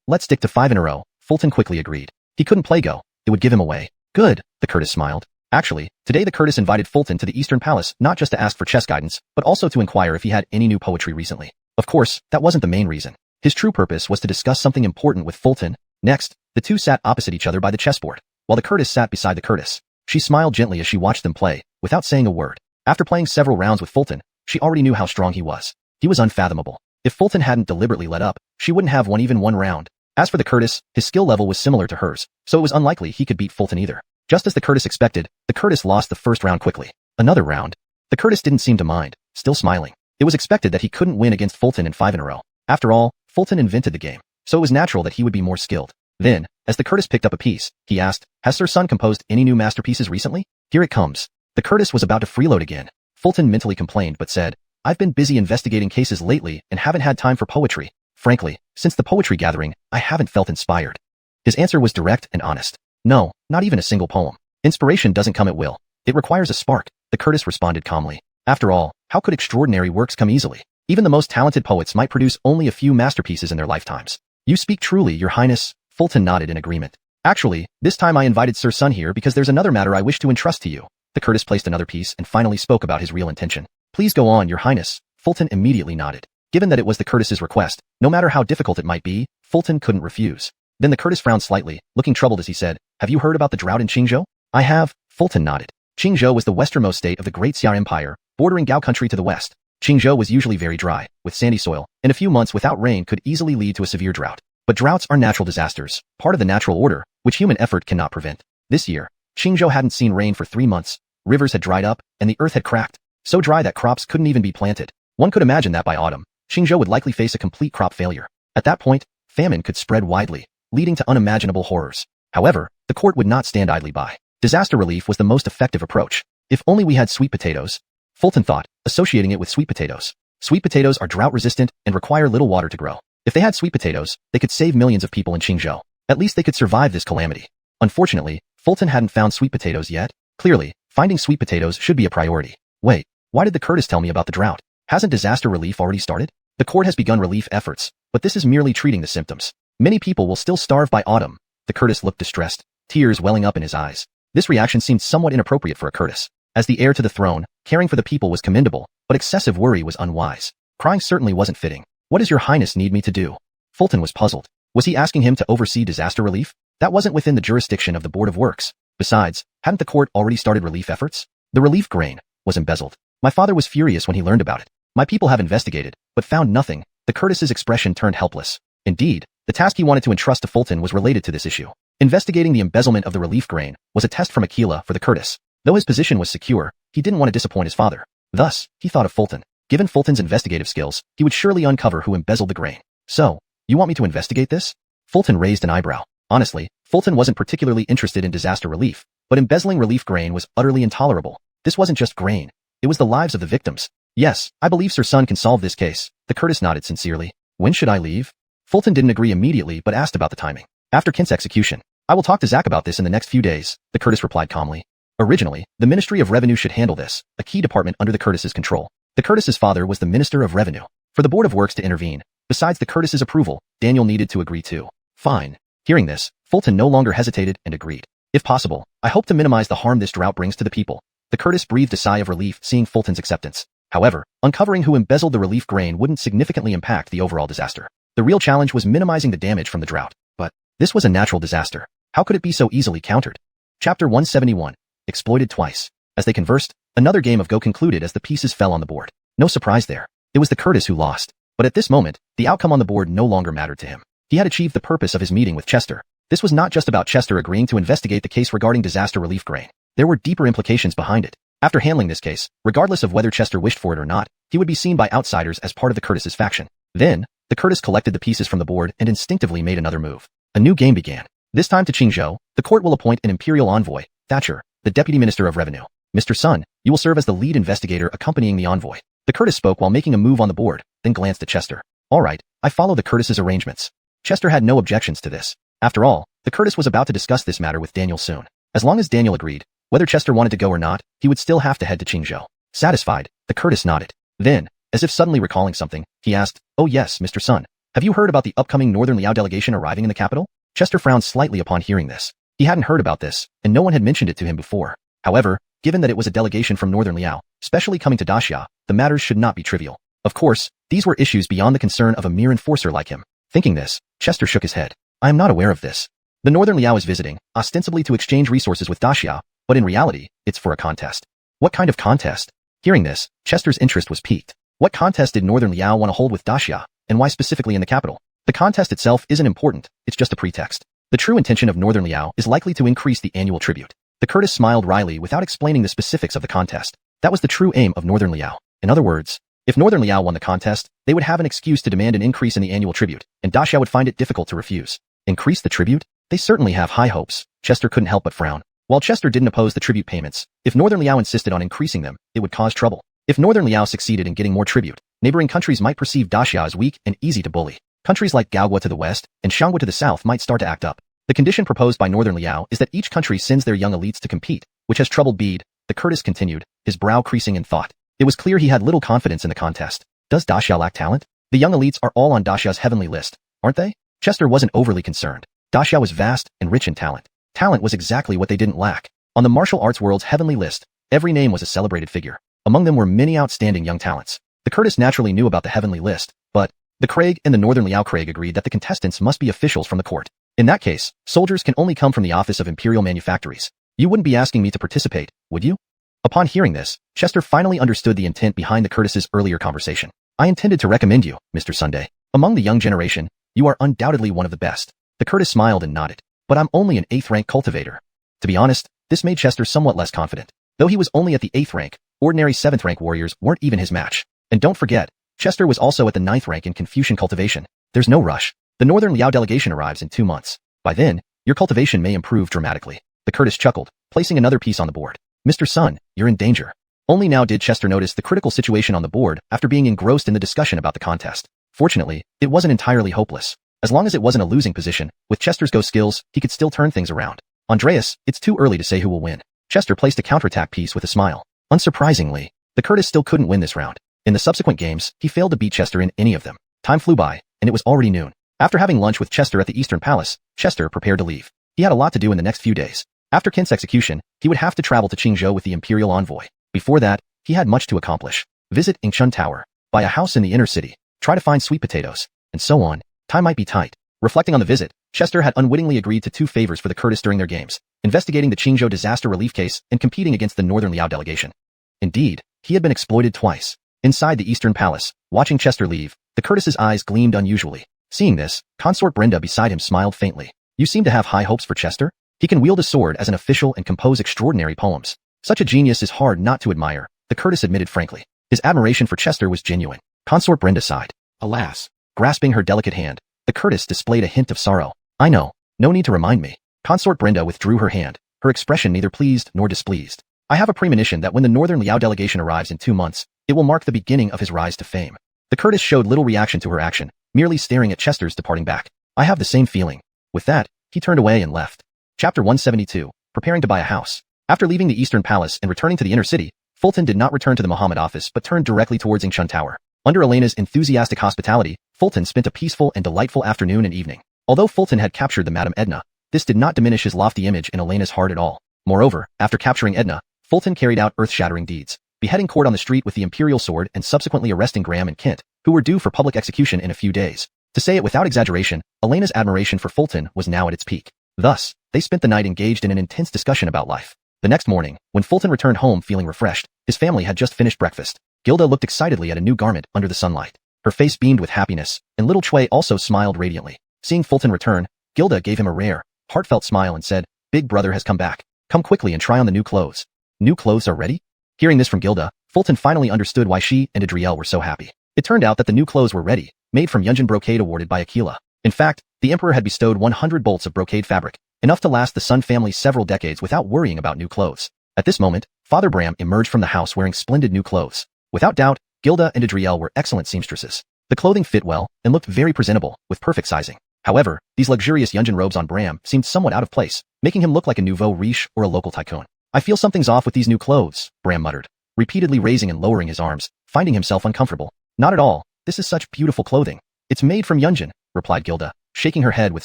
Let's stick to 5 in a row," Fulton quickly agreed. He couldn't play Go. It would give him away. "Good," the Curtis smiled. Actually, today the Curtis invited Fulton to the Eastern Palace not just to ask for chess guidance, but also to inquire if he had any new poetry recently. Of course, that wasn't the main reason. His true purpose was to discuss something important with Fulton. Next, the two sat opposite each other by the chessboard, while the Curtis sat beside the Curtis. She smiled gently as she watched them play, without saying a word. After playing several rounds with Fulton, she already knew how strong he was. He was unfathomable. If Fulton hadn't deliberately let up, she wouldn't have won even one round. As for the Curtis, his skill level was similar to hers, so it was unlikely he could beat Fulton either. Just as the Curtis expected, the Curtis lost the first round quickly. Another round. The Curtis didn't seem to mind, still smiling. It was expected that he couldn't win against Fulton in 5 in a row. After all, Fulton invented the game, so it was natural that he would be more skilled. Then, as the Curtis picked up a piece, he asked, "Has Sir Sun composed any new masterpieces recently?" "Here it comes." The Curtis was about to freeload again. Fulton mentally complained but said, "I've been busy investigating cases lately and haven't had time for poetry. Frankly, since the poetry gathering, I haven't felt inspired." His answer was direct and honest. "No, not even a single poem. Inspiration doesn't come at will. It requires a spark," the Curtis responded calmly. After all, how could extraordinary works come easily? Even the most talented poets might produce only a few masterpieces in their lifetimes. "You speak truly, Your Highness," Fulton nodded in agreement. "Actually, this time I invited Sir Sun here because there's another matter I wish to entrust to you." The Curtis placed another piece and finally spoke about his real intention. "Please go on, Your Highness." Fulton immediately nodded. Given that it was the Curtis's request, no matter how difficult it might be, Fulton couldn't refuse. Then the Curtis frowned slightly, looking troubled as he said, "Have you heard about the drought in Qingzhou?" "I have," Fulton nodded. Qingzhou was the westernmost state of the Great Xia Empire, bordering Gao country to the west. Qingzhou was usually very dry, with sandy soil, and a few months without rain could easily lead to a severe drought. But droughts are natural disasters, part of the natural order, which human effort cannot prevent. This year, Qingzhou hadn't seen rain for 3 months, rivers had dried up, and the earth had cracked, so dry that crops couldn't even be planted. One could imagine that by autumn, Qingzhou would likely face a complete crop failure. At that point, famine could spread widely, leading to unimaginable horrors. However, the court would not stand idly by. Disaster relief was the most effective approach. If only we had sweet potatoes, Fulton thought, associating it with sweet potatoes. Sweet potatoes are drought-resistant and require little water to grow. If they had sweet potatoes, they could save millions of people in Qingzhou. At least they could survive this calamity. Unfortunately, Fulton hadn't found sweet potatoes yet. Clearly, finding sweet potatoes should be a priority. Wait, why did the Curtis tell me about the drought? Hasn't disaster relief already started? The court has begun relief efforts, but this is merely treating the symptoms. Many people will still starve by autumn. The Curtis looked distressed, tears welling up in his eyes. This reaction seemed somewhat inappropriate for a Curtis. As the heir to the throne, caring for the people was commendable, but excessive worry was unwise. Crying certainly wasn't fitting. "What does Your Highness need me to do?" Fulton was puzzled. Was he asking him to oversee disaster relief? That wasn't within the jurisdiction of the Board of Works. Besides, hadn't the court already started relief efforts? The relief grain was embezzled. My father was furious when he learned about it. My people have investigated, but found nothing. The Curtis's expression turned helpless. Indeed, the task he wanted to entrust to Fulton was related to this issue. Investigating the embezzlement of the relief grain was a test from Aquila for the Curtis. Though his position was secure, he didn't want to disappoint his father. Thus, he thought of Fulton. Given Fulton's investigative skills, he would surely uncover who embezzled the grain. "So, you want me to investigate this?" Fulton raised an eyebrow. Honestly, Fulton wasn't particularly interested in disaster relief, but embezzling relief grain was utterly intolerable. This wasn't just grain. It was the lives of the victims. "Yes, I believe Sir Sun can solve this case." The Curtis nodded sincerely. "When should I leave?" Fulton didn't agree immediately but asked about the timing. "After Kent's execution. I will talk to Zach about this in the next few days," the Curtis replied calmly. Originally, the Ministry of Revenue should handle this, a key department under the Curtis's control. The Curtis's father was the Minister of Revenue. For the Board of Works to intervene, besides the Curtis's approval, Daniel needed to agree too. Fine. Hearing this, Fulton no longer hesitated and agreed. "If possible, I hope to minimize the harm this drought brings to the people." The Curtis breathed a sigh of relief seeing Fulton's acceptance. However, uncovering who embezzled the relief grain wouldn't significantly impact the overall disaster. The real challenge was minimizing the damage from the drought. But this was a natural disaster. How could it be so easily countered? Chapter 171. Exploited twice. As they conversed, another game of Go concluded as the pieces fell on the board. No surprise there. It was the Curtis who lost. But at this moment, the outcome on the board no longer mattered to him. He had achieved the purpose of his meeting with Chester. This was not just about Chester agreeing to investigate the case regarding disaster relief grain. There were deeper implications behind it. After handling this case, regardless of whether Chester wished for it or not, he would be seen by outsiders as part of the Curtis's faction. Then, the Curtis collected the pieces from the board and instinctively made another move. A new game began. This time to Qingzhou, the court will appoint an imperial envoy, Thatcher, the Deputy Minister of Revenue. "Mr. Sun, you will serve as the lead investigator accompanying the envoy." The Curtis spoke while making a move on the board, then glanced at Chester. "All right, I follow the Curtis's arrangements." Chester had no objections to this. After all, the Curtis was about to discuss this matter with Daniel soon. As long as Daniel agreed, whether Chester wanted to go or not, he would still have to head to Qingzhou. Satisfied, the Curtis nodded. Then, as if suddenly recalling something, he asked, "Oh yes, Mr. Sun, have you heard about the upcoming Northern Liao delegation arriving in the capital?" Chester frowned slightly upon hearing this. He hadn't heard about this, and no one had mentioned it to him before. However, given that it was a delegation from Northern Liao, especially coming to Daxia, the matters should not be trivial. Of course, These were issues beyond the concern of a mere enforcer like him. Thinking this, Chester shook his head. I am not aware of this. The Northern Liao is visiting, ostensibly to exchange resources with Daxia, but in reality, it's for a contest. What kind of contest? Hearing this, Chester's interest was piqued. What contest did Northern Liao want to hold with Daxia, and why specifically in the capital? The contest itself isn't important, it's just a pretext. The true intention of Northern Liao is likely to increase the annual tribute. The Curtis smiled wryly without explaining the specifics of the contest. That was the true aim of Northern Liao. In other words, if Northern Liao won the contest, they would have an excuse to demand an increase in the annual tribute, and Daxia would find it difficult to refuse. Increase the tribute? They certainly have high hopes. Chester couldn't help but frown. While Chester didn't oppose the tribute payments, if Northern Liao insisted on increasing them, it would cause trouble. If Northern Liao succeeded in getting more tribute, neighboring countries might perceive Daxia as weak and easy to bully. Countries like Gaogua to the west and Xiangwa to the south might start to act up. The condition proposed by Northern Liao is that each country sends their young elites to compete, which has troubled Bede. The Curtis continued, his brow creasing in thought. It was clear he had little confidence in the contest. Does Daxia lack talent? The young elites are all on Daxia's heavenly list, aren't they? Chester wasn't overly concerned. Daxia was vast and rich in talent. Talent was exactly what they didn't lack. On the martial arts world's heavenly list, every name was a celebrated figure. Among them were many outstanding young talents. The Curtis naturally knew about the heavenly list, but the Craig and the Northern Liao Craig agreed that the contestants must be officials from the court. In that case, soldiers can only come from the office of Imperial Manufactories. You wouldn't be asking me to participate, would you? Upon hearing this, Chester finally understood the intent behind the Curtis's earlier conversation. I intended to recommend you, Mr. Sunday. Among the young generation, you are undoubtedly one of the best. The Curtis smiled and nodded. But I'm only an 8th rank cultivator. To be honest, this made Chester somewhat less confident. Though he was only at the 8th rank, ordinary 7th rank warriors weren't even his match. And don't forget, Chester was also at the 9th rank in Confucian cultivation. There's no rush. The Northern Liao delegation arrives in 2 months. By then, your cultivation may improve dramatically. The Curtis chuckled, placing another piece on the board. Mr. Sun, you're in danger. Only now did Chester notice the critical situation on the board after being engrossed in the discussion about the contest. Fortunately, it wasn't entirely hopeless. As long as it wasn't a losing position, with Chester's go skills, he could still turn things around. Andreas, it's too early to say who will win. Chester placed a counterattack piece with a smile. Unsurprisingly, the Curtis still couldn't win this round. In the subsequent games, he failed to beat Chester in any of them. Time flew by, and it was already noon. After having lunch with Chester at the Eastern Palace, Chester prepared to leave. He had a lot to do in the next few days. After Kent's execution, he would have to travel to Qingzhou with the Imperial Envoy. Before that, he had much to accomplish. Visit Ingshun Tower, buy a house in the inner city, try to find sweet potatoes, and so on. Time might be tight. Reflecting on the visit, Chester had unwittingly agreed to 2 favors for the Curtis during their games, investigating the Qingzhou disaster relief case and competing against the Northern Liao delegation. Indeed, he had been exploited twice. Inside the Eastern Palace, watching Chester leave, the Curtis's eyes gleamed unusually. Seeing this, Consort Brenda beside him smiled faintly. You seem to have high hopes for Chester? He can wield a sword as an official and compose extraordinary poems. Such a genius is hard not to admire, the Curtis admitted frankly. His admiration for Chester was genuine. Consort Brenda sighed. Alas. Grasping her delicate hand, the Curtis displayed a hint of sorrow. I know. No need to remind me. Consort Brenda withdrew her hand, her expression neither pleased nor displeased. I have a premonition that when the Northern Liao delegation arrives in 2 months, it will mark the beginning of his rise to fame. The Curtis showed little reaction to her action, merely staring at Chester's departing back. I have the same feeling. With that, he turned away and left. Chapter 172, Preparing to buy a house. After leaving the Eastern Palace and returning to the inner city, Fulton did not return to the Muhammad office but turned directly towards Ingshun Tower. Under Elena's enthusiastic hospitality, Fulton spent a peaceful and delightful afternoon and evening. Although Fulton had captured the Madame Edna, this did not diminish his lofty image in Elena's heart at all. Moreover, after capturing Edna, Fulton carried out earth-shattering deeds, beheading Cord on the street with the Imperial sword and subsequently arresting Graham and Kent, who were due for public execution in a few days. To say it without exaggeration, Elena's admiration for Fulton was now at its peak. Thus, they spent the night engaged in an intense discussion about life. The next morning, when Fulton returned home feeling refreshed, his family had just finished breakfast. Gilda looked excitedly at a new garment under the sunlight. Her face beamed with happiness, and little Cui also smiled radiantly. Seeing Fulton return, Gilda gave him a rare, heartfelt smile and said, Big brother has come back. Come quickly and try on the new clothes. New clothes are ready? Hearing this from Gilda, Fulton finally understood why she and Adriel were so happy. It turned out that the new clothes were ready, made from Yunjin brocade awarded by Aquila. In fact, the emperor had bestowed 100 bolts of brocade fabric, enough to last the Sun family several decades without worrying about new clothes. At this moment, Father Bram emerged from the house wearing splendid new clothes. Without doubt, Gilda and Adriel were excellent seamstresses. The clothing fit well and looked very presentable, with perfect sizing. However, these luxurious Yunjin robes on Bram seemed somewhat out of place, making him look like a nouveau riche or a local tycoon. I feel something's off with these new clothes, Bram muttered, repeatedly raising and lowering his arms, finding himself uncomfortable. Not at all. This is such beautiful clothing. It's made from Yunjin, replied Gilda, shaking her head with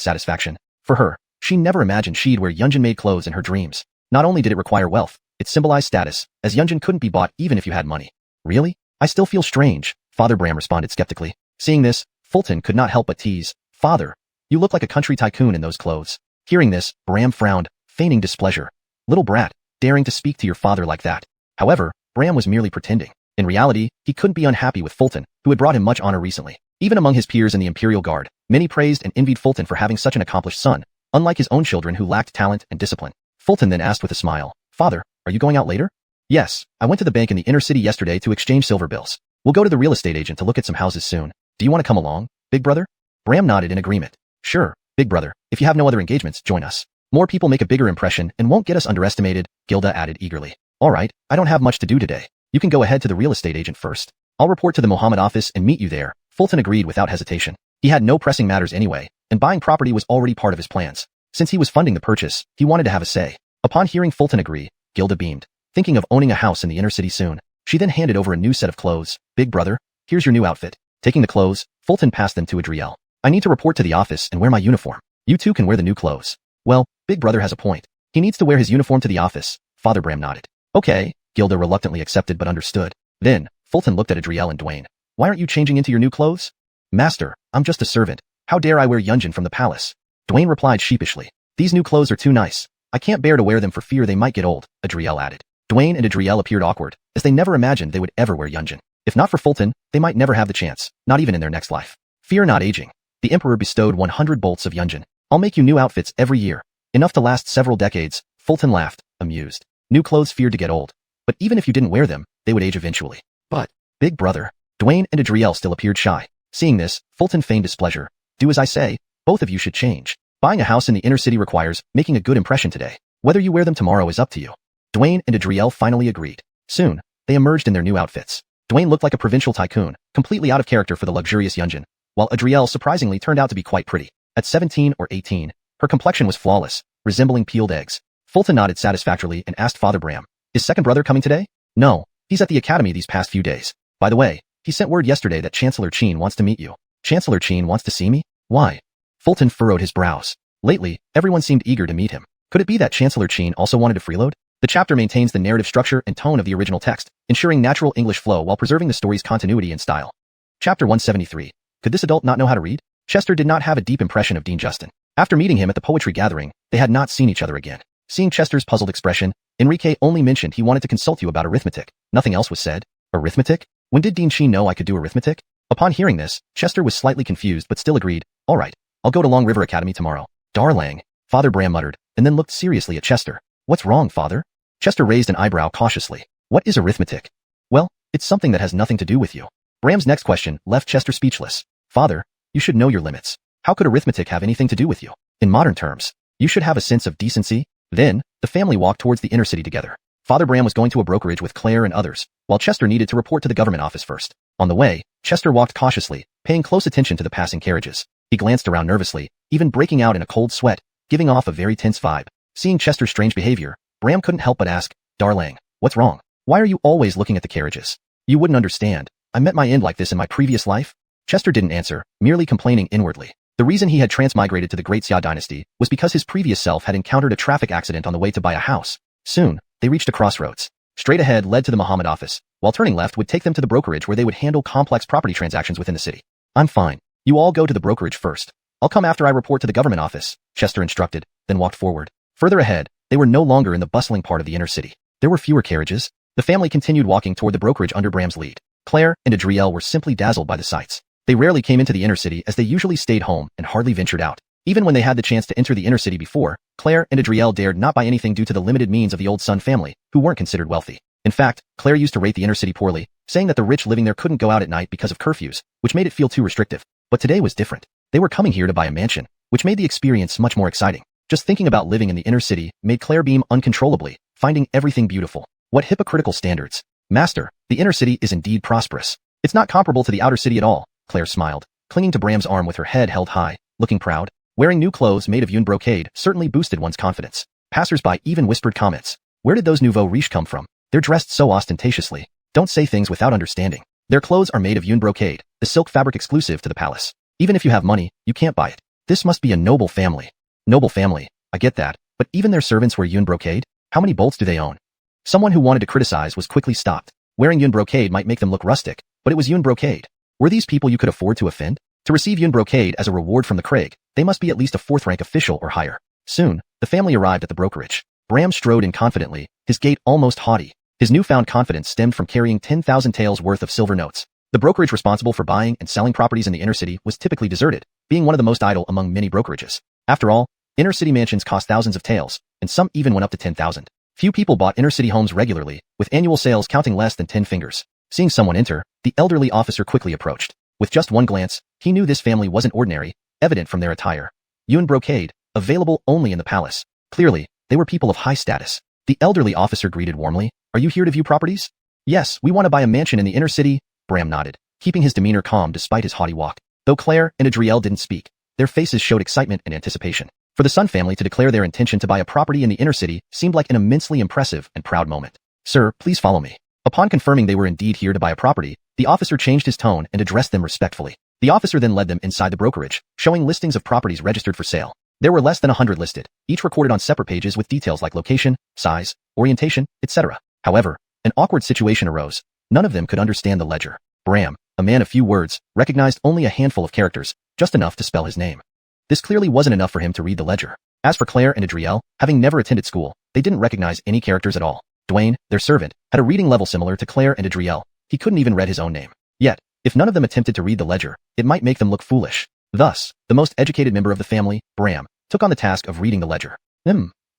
satisfaction. For her, she never imagined she'd wear Yunjin-made clothes in her dreams. Not only did it require wealth, it symbolized status, as Yunjin couldn't be bought even if you had money. Really? I still feel strange, Father Bram responded skeptically. Seeing this, Fulton could not help but tease. Father, you look like a country tycoon in those clothes. Hearing this, Bram frowned, feigning displeasure. Little brat, daring to speak to your father like that. However, Bram was merely pretending. In reality, he couldn't be unhappy with Fulton, who had brought him much honor recently. Even among his peers in the Imperial Guard, many praised and envied Fulton for having such an accomplished son, unlike his own children who lacked talent and discipline. Fulton then asked with a smile, Father, are you going out later? Yes, I went to the bank in the inner city yesterday to exchange silver bills. We'll go to the real estate agent to look at some houses soon. Do you want to come along, big brother? Bram nodded in agreement. Sure, big brother, if you have no other engagements, join us. More people make a bigger impression and won't get us underestimated, Gilda added eagerly. Alright, I don't have much to do today. You can go ahead to the real estate agent first. I'll report to the Mohammed office and meet you there. Fulton agreed without hesitation. He had no pressing matters anyway, and buying property was already part of his plans. Since he was funding the purchase, he wanted to have a say. Upon hearing Fulton agree, Gilda beamed, thinking of owning a house in the inner city soon. She then handed over a new set of clothes. Big brother, here's your new outfit. Taking the clothes, Fulton passed them to Adriel. I need to report to the office and wear my uniform. You two can wear the new clothes. Well, big brother has a point. He needs to wear his uniform to the office. Father Bram nodded. Okay, Gilda reluctantly accepted but understood. Then, Fulton looked at Adriel and Dwayne. Why aren't you changing into your new clothes? Master, I'm just a servant. How dare I wear Yunjin from the palace? Dwayne replied sheepishly. These new clothes are too nice. I can't bear to wear them for fear they might get old, Adriel added. Dwayne and Adriel appeared awkward, as they never imagined they would ever wear Yunjin. If not for Fulton, they might never have the chance, not even in their next life. Fear not aging. The Emperor bestowed 100 bolts of Yunjin. I'll make you new outfits every year. Enough to last several decades. Fulton laughed, amused. New clothes feared to get old. But even if you didn't wear them, they would age eventually. But, big brother, Dwayne and Adriel still appeared shy. Seeing this, Fulton feigned displeasure. Do as I say, both of you should change. Buying a house in the inner city requires making a good impression today. Whether you wear them tomorrow is up to you. Dwayne and Adriel finally agreed. Soon, they emerged in their new outfits. Dwayne looked like a provincial tycoon, completely out of character for the luxurious Yunjin, while Adriel surprisingly turned out to be quite pretty. At 17 or 18, her complexion was flawless, resembling peeled eggs. Fulton nodded satisfactorily and asked Father Bram, is second brother coming today? No, he's at the academy these past few days. By the way, he sent word yesterday that Chancellor Jian wants to meet you. Chancellor Jian wants to see me? Why? Fulton furrowed his brows. Lately, everyone seemed eager to meet him. Could it be that Chancellor Jian also wanted to freeload? The chapter maintains the narrative structure and tone of the original text, ensuring natural English flow while preserving the story's continuity and style. Chapter 173. Could this adult not know how to read? Chester did not have a deep impression of Dean Justin. After meeting him at the poetry gathering, they had not seen each other again. Seeing Chester's puzzled expression, Enrique only mentioned he wanted to consult you about arithmetic. Nothing else was said. Arithmetic? When did Dean Chi know I could do arithmetic? Upon hearing this, Chester was slightly confused but still agreed. All right, I'll go to Long River Academy tomorrow. Darling, Father Bram muttered, and then looked seriously at Chester. What's wrong, Father? Chester raised an eyebrow cautiously. What is arithmetic? Well, it's something that has nothing to do with you. Bram's next question left Chester speechless. Father, you should know your limits. How could arithmetic have anything to do with you? In modern terms, you should have a sense of decency. Then, the family walked towards the inner city together. Father Bram was going to a brokerage with Claire and others, while Chester needed to report to the government office first. On the way, Chester walked cautiously, paying close attention to the passing carriages. He glanced around nervously, even breaking out in a cold sweat, giving off a very tense vibe. Seeing Chester's strange behavior, Bram couldn't help but ask, Darling, what's wrong? Why are you always looking at the carriages? You wouldn't understand. I met my end like this in my previous life. Chester didn't answer, merely complaining inwardly. The reason he had transmigrated to the Great Xia dynasty was because his previous self had encountered a traffic accident on the way to buy a house. Soon, they reached a crossroads. Straight ahead led to the Muhammad office, while turning left would take them to the brokerage where they would handle complex property transactions within the city. I'm fine. You all go to the brokerage first. I'll come after I report to the government office, Chester instructed, then walked forward. Further ahead, they were no longer in the bustling part of the inner city. There were fewer carriages. The family continued walking toward the brokerage under Bram's lead. Claire and Adriel were simply dazzled by the sights. They rarely came into the inner city as they usually stayed home and hardly ventured out. Even when they had the chance to enter the inner city before, Claire and Adriel dared not buy anything due to the limited means of the old Sun family, who weren't considered wealthy. In fact, Claire used to rate the inner city poorly, saying that the rich living there couldn't go out at night because of curfews, which made it feel too restrictive. But today was different. They were coming here to buy a mansion, which made the experience much more exciting. Just thinking about living in the inner city made Claire beam uncontrollably, finding everything beautiful. What hypocritical standards. Master, the inner city is indeed prosperous. It's not comparable to the outer city at all, Claire smiled, clinging to Bram's arm with her head held high, looking proud. Wearing new clothes made of Yun brocade certainly boosted one's confidence. Passers-by even whispered comments. Where did those nouveau riches come from? They're dressed so ostentatiously. Don't say things without understanding. Their clothes are made of Yun brocade, the silk fabric exclusive to the palace. Even if you have money, you can't buy it. This must be a noble family. Noble family, I get that, but even their servants wear Yun brocade? How many bolts do they own? Someone who wanted to criticize was quickly stopped. Wearing Yun brocade might make them look rustic, but it was Yun Brocade. Were these people you could afford to offend? To receive Yun Brocade as a reward from the Craig, they must be at least a 4th-rank official or higher. Soon, the family arrived at the brokerage. Bram strode in confidently, his gait almost haughty. His newfound confidence stemmed from carrying 10,000 taels worth of silver notes. The brokerage responsible for buying and selling properties in the inner city was typically deserted, being one of the most idle among many brokerages. After all, inner-city mansions cost thousands of taels, and some even went up to 10,000. Few people bought inner-city homes regularly, with annual sales counting less than 10 fingers. Seeing someone enter, the elderly officer quickly approached. With just one glance, he knew this family wasn't ordinary, evident from their attire. Yun Brocade, available only in the palace. Clearly, they were people of high status. The elderly officer greeted warmly. Are you here to view properties? Yes, we want to buy a mansion in the inner city. Bram nodded, keeping his demeanor calm despite his haughty walk. Though Claire and Adriel didn't speak, their faces showed excitement and anticipation. For the Sun family to declare their intention to buy a property in the inner city seemed like an immensely impressive and proud moment. Sir, please follow me. Upon confirming they were indeed here to buy a property, the officer changed his tone and addressed them respectfully. The officer then led them inside the brokerage, showing listings of properties registered for sale. There were less than 100 listed, each recorded on separate pages with details like location, size, orientation, etc. However, an awkward situation arose. None of them could understand the ledger. Bram, a man of few words, recognized only a handful of characters, just enough to spell his name. This clearly wasn't enough for him to read the ledger. As for Claire and Adriel, having never attended school, they didn't recognize any characters at all. Dwayne, their servant, had a reading level similar to Claire and Adriel. He couldn't even read his own name. Yet, if none of them attempted to read the ledger, it might make them look foolish. Thus, the most educated member of the family, Bram, took on the task of reading the ledger.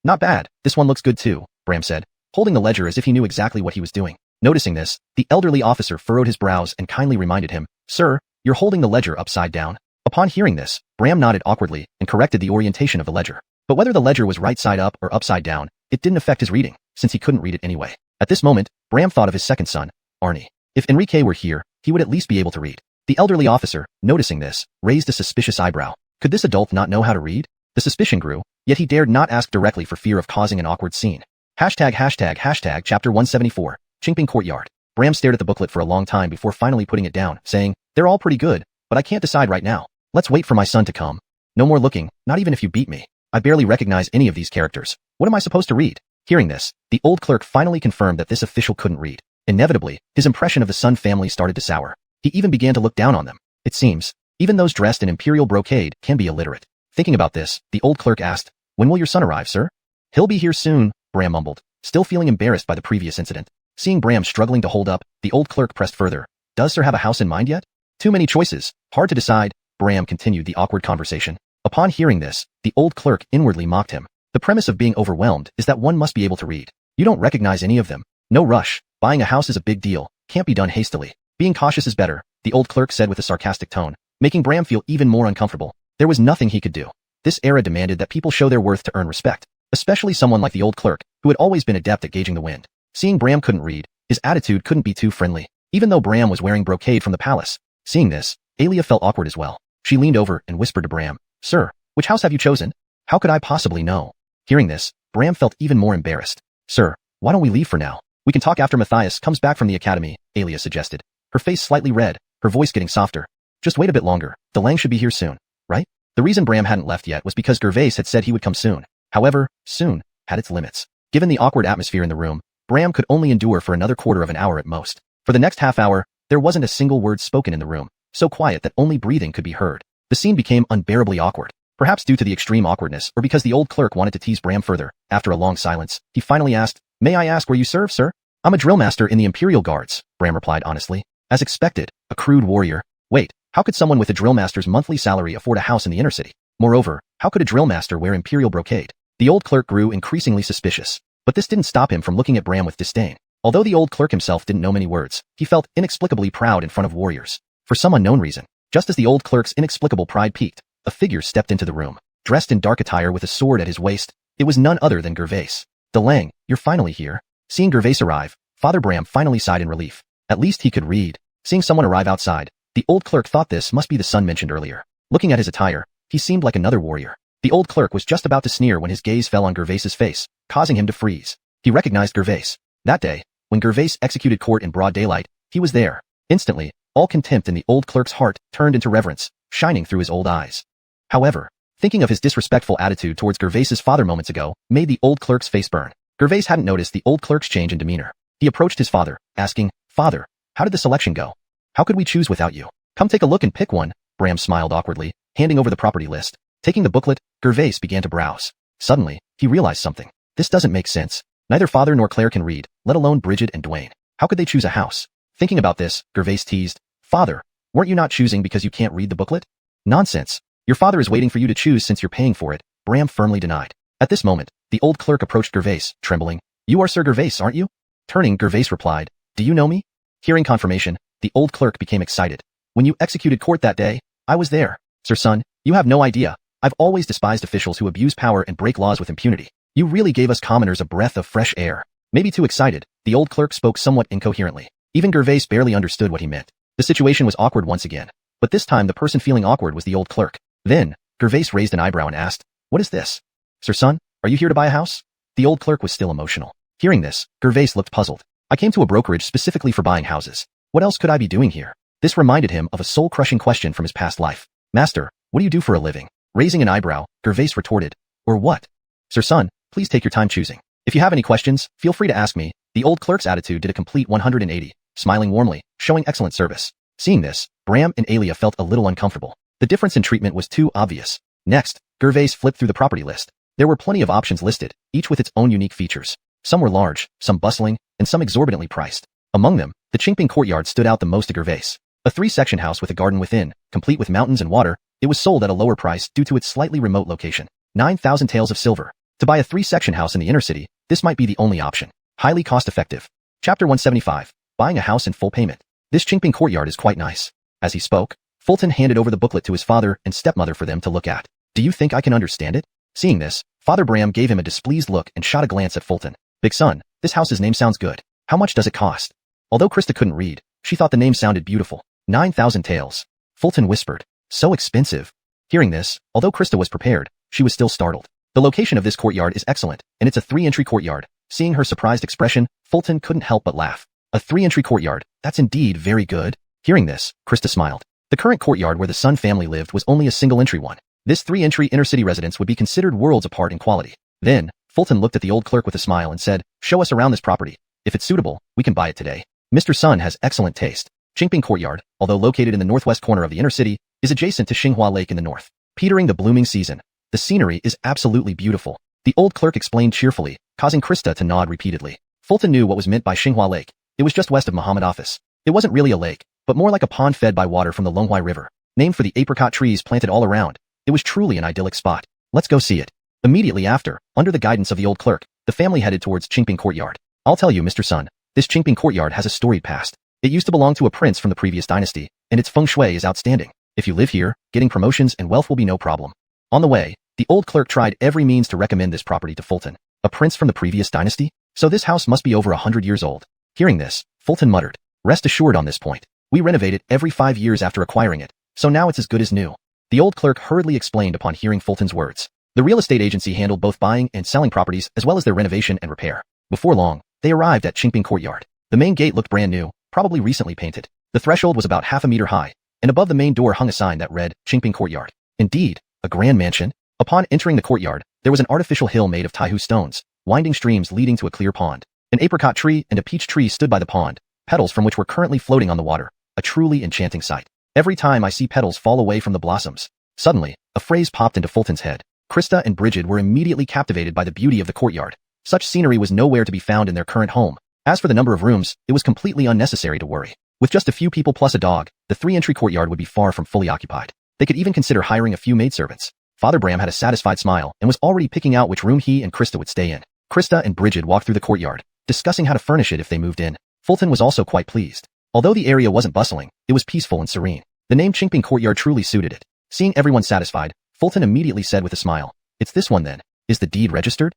Not bad, this one looks good too, Bram said, holding the ledger as if he knew exactly what he was doing. Noticing this, the elderly officer furrowed his brows and kindly reminded him, Sir, you're holding the ledger upside down. Upon hearing this, Bram nodded awkwardly and corrected the orientation of the ledger. But whether the ledger was right side up or upside down, it didn't affect his reading, since he couldn't read it anyway. At this moment, Bram thought of his second son, Arnie. If Enrique were here, he would at least be able to read. The elderly officer, noticing this, raised a suspicious eyebrow. Could this adult not know how to read? The suspicion grew, yet he dared not ask directly for fear of causing an awkward scene. Hashtag chapter 174, Qingping Courtyard. Bram stared at the booklet for a long time before finally putting it down, saying, They're all pretty good, but I can't decide right now. Let's wait for my son to come. No more looking, not even if you beat me. I barely recognize any of these characters. What am I supposed to read? Hearing this, the old clerk finally confirmed that this official couldn't read. Inevitably, his impression of the Sun family started to sour. He even began to look down on them. It seems, even those dressed in imperial brocade can be illiterate. Thinking about this, the old clerk asked, When will your son arrive, sir? He'll be here soon, Bram mumbled, still feeling embarrassed by the previous incident. Seeing Bram struggling to hold up, the old clerk pressed further. Does sir have a house in mind yet? Too many choices, hard to decide, Bram continued the awkward conversation. Upon hearing this, the old clerk inwardly mocked him. The premise of being overwhelmed is that one must be able to read. You don't recognize any of them. No rush, buying a house is a big deal, can't be done hastily. Being cautious is better, the old clerk said with a sarcastic tone, making Bram feel even more uncomfortable. There was nothing he could do. This era demanded that people show their worth to earn respect, especially someone like the old clerk, who had always been adept at gauging the wind. Seeing Bram couldn't read, his attitude couldn't be too friendly, even though Bram was wearing brocade from the palace. Seeing this, Alia felt awkward as well. She leaned over and whispered to Bram, Sir, which house have you chosen? How could I possibly know? Hearing this, Bram felt even more embarrassed. Sir, why don't we leave for now? We can talk after Matthias comes back from the academy, Alia suggested, her face slightly red, her voice getting softer. Just wait a bit longer, the Lang should be here soon, right? The reason Bram hadn't left yet was because Gervais had said he would come soon. However, soon had its limits. Given the awkward atmosphere in the room, Bram could only endure for another quarter of an hour at most. For the next half hour, there wasn't a single word spoken in the room, so quiet that only breathing could be heard. The scene became unbearably awkward. Perhaps due to the extreme awkwardness or because the old clerk wanted to tease Bram further. After a long silence, he finally asked, May I ask where you serve, sir? I'm a drill master in the Imperial Guards, Bram replied honestly. As expected, a crude warrior. Wait, how could someone with a drill master's monthly salary afford a house in the inner city? Moreover, how could a drill master wear Imperial brocade? The old clerk grew increasingly suspicious. But this didn't stop him from looking at Bram with disdain. Although the old clerk himself didn't know many words, he felt inexplicably proud in front of warriors. For some unknown reason, just as the old clerk's inexplicable pride peaked, a figure stepped into the room. Dressed in dark attire with a sword at his waist, it was none other than Gervais. Delang, you're finally here. Seeing Gervais arrive, Father Bram finally sighed in relief. At least he could read. Seeing someone arrive outside, the old clerk thought this must be the son mentioned earlier. Looking at his attire, he seemed like another warrior. The old clerk was just about to sneer when his gaze fell on Gervais's face, causing him to freeze. He recognized Gervais. That day, when Gervais executed court in broad daylight, he was there. Instantly, all contempt in the old clerk's heart turned into reverence, shining through his old eyes. However, thinking of his disrespectful attitude towards Gervais's father moments ago made the old clerk's face burn. Gervais hadn't noticed the old clerk's change in demeanor. He approached his father, asking, Father, how did the selection go? How could we choose without you? Come take a look and pick one. Bram smiled awkwardly, handing over the property list. Taking the booklet, Gervais began to browse. Suddenly, he realized something. This doesn't make sense. Neither Father nor Claire can read, let alone Bridget and Dwayne. How could they choose a house? Thinking about this, Gervais teased, Father, weren't you not choosing because you can't read the booklet? Nonsense. Your father is waiting for you to choose since you're paying for it, Bram firmly denied. At this moment, the old clerk approached Gervais, trembling. You are Sir Gervais, aren't you? Turning, Gervais replied, Do you know me? Hearing confirmation, the old clerk became excited. When you executed court that day, I was there. Sir son, you have no idea. I've always despised officials who abuse power and break laws with impunity. You really gave us commoners a breath of fresh air. Maybe too excited, the old clerk spoke somewhat incoherently. Even Gervais barely understood what he meant. The situation was awkward once again. But this time the person feeling awkward was the old clerk. Then, Gervais raised an eyebrow and asked, What is this? Sir son, are you here to buy a house? The old clerk was still emotional. Hearing this, Gervais looked puzzled. I came to a brokerage specifically for buying houses. What else could I be doing here? This reminded him of a soul-crushing question from his past life. Master, what do you do for a living? Raising an eyebrow, Gervais retorted, Or what? Sir son, please take your time choosing. If you have any questions, feel free to ask me. The old clerk's attitude did a complete 180, smiling warmly, showing excellent service. Seeing this, Bram and Alia felt a little uncomfortable. The difference in treatment was too obvious. Next, Gervais flipped through the property list. There were plenty of options listed, each with its own unique features. Some were large, some bustling, and some exorbitantly priced. Among them, the Qingping courtyard stood out the most to Gervais. A 3-section house with a garden within, complete with mountains and water, it was sold at a lower price due to its slightly remote location. 9,000 taels of silver. To buy a 3-section house in the inner city, this might be the only option. Highly cost-effective. Chapter 175. Buying a house in full payment. This Qingping courtyard is quite nice. As he spoke, Fulton handed over the booklet to his father and stepmother for them to look at. Do you think I can understand it? Seeing this, Father Bram gave him a displeased look and shot a glance at Fulton. Big son, this house's name sounds good. How much does it cost? Although Krista couldn't read, she thought the name sounded beautiful. 9,000 taels. Fulton whispered. So expensive. Hearing this, although Krista was prepared, she was still startled. The location of this courtyard is excellent, and it's a 3-entry courtyard. Seeing her surprised expression, Fulton couldn't help but laugh. A 3-entry courtyard, that's indeed very good. Hearing this, Krista smiled. The current courtyard where the Sun family lived was only a single-entry one. This 3-entry inner-city residence would be considered worlds apart in quality. Then, Fulton looked at the old clerk with a smile and said, Show us around this property. If it's suitable, we can buy it today. Mr. Sun has excellent taste. Qingping Courtyard, although located in the northwest corner of the inner city, is adjacent to Xinghua Lake in the north. Petering the blooming season. The scenery is absolutely beautiful. The old clerk explained cheerfully, causing Krista to nod repeatedly. Fulton knew what was meant by Xinghua Lake. It was just west of Muhammad Office. It wasn't really a lake, but more like a pond fed by water from the Longhuai River. Named for the apricot trees planted all around, it was truly an idyllic spot. Let's go see it. Immediately after, under the guidance of the old clerk, the family headed towards Qingping Courtyard. I'll tell you, Mr. Sun, this Qingping Courtyard has a storied past. It used to belong to a prince from the previous dynasty, and its feng shui is outstanding. If you live here, getting promotions and wealth will be no problem. On the way, the old clerk tried every means to recommend this property to Fulton. A prince from the previous dynasty? So this house must be over 100 years old. Hearing this, Fulton muttered, Rest assured on this point. We renovate it every 5 years after acquiring it, so now it's as good as new. The old clerk hurriedly explained upon hearing Fulton's words. The real estate agency handled both buying and selling properties as well as their renovation and repair. Before long, they arrived at Qingping Courtyard. The main gate looked brand new, probably recently painted. The threshold was about half a meter high, and above the main door hung a sign that read, Qingping Courtyard. Indeed, a grand mansion. Upon entering the courtyard, there was an artificial hill made of taihu stones, winding streams leading to a clear pond. An apricot tree and a peach tree stood by the pond, petals from which were currently floating on the water, a truly enchanting sight. Every time I see petals fall away from the blossoms. Suddenly, a phrase popped into Fulton's head. Krista and Bridget were immediately captivated by the beauty of the courtyard. Such scenery was nowhere to be found in their current home. As for the number of rooms, it was completely unnecessary to worry. With just a few people plus a dog, the 3-entry courtyard would be far from fully occupied. They could even consider hiring a few maidservants. Father Bram had a satisfied smile and was already picking out which room he and Krista would stay in. Krista and Bridget walked through the courtyard, discussing how to furnish it if they moved in. Fulton was also quite pleased. Although the area wasn't bustling, it was peaceful and serene. The name Qingping Courtyard truly suited it. Seeing everyone satisfied, Fulton immediately said with a smile, It's this one then. Is the deed registered?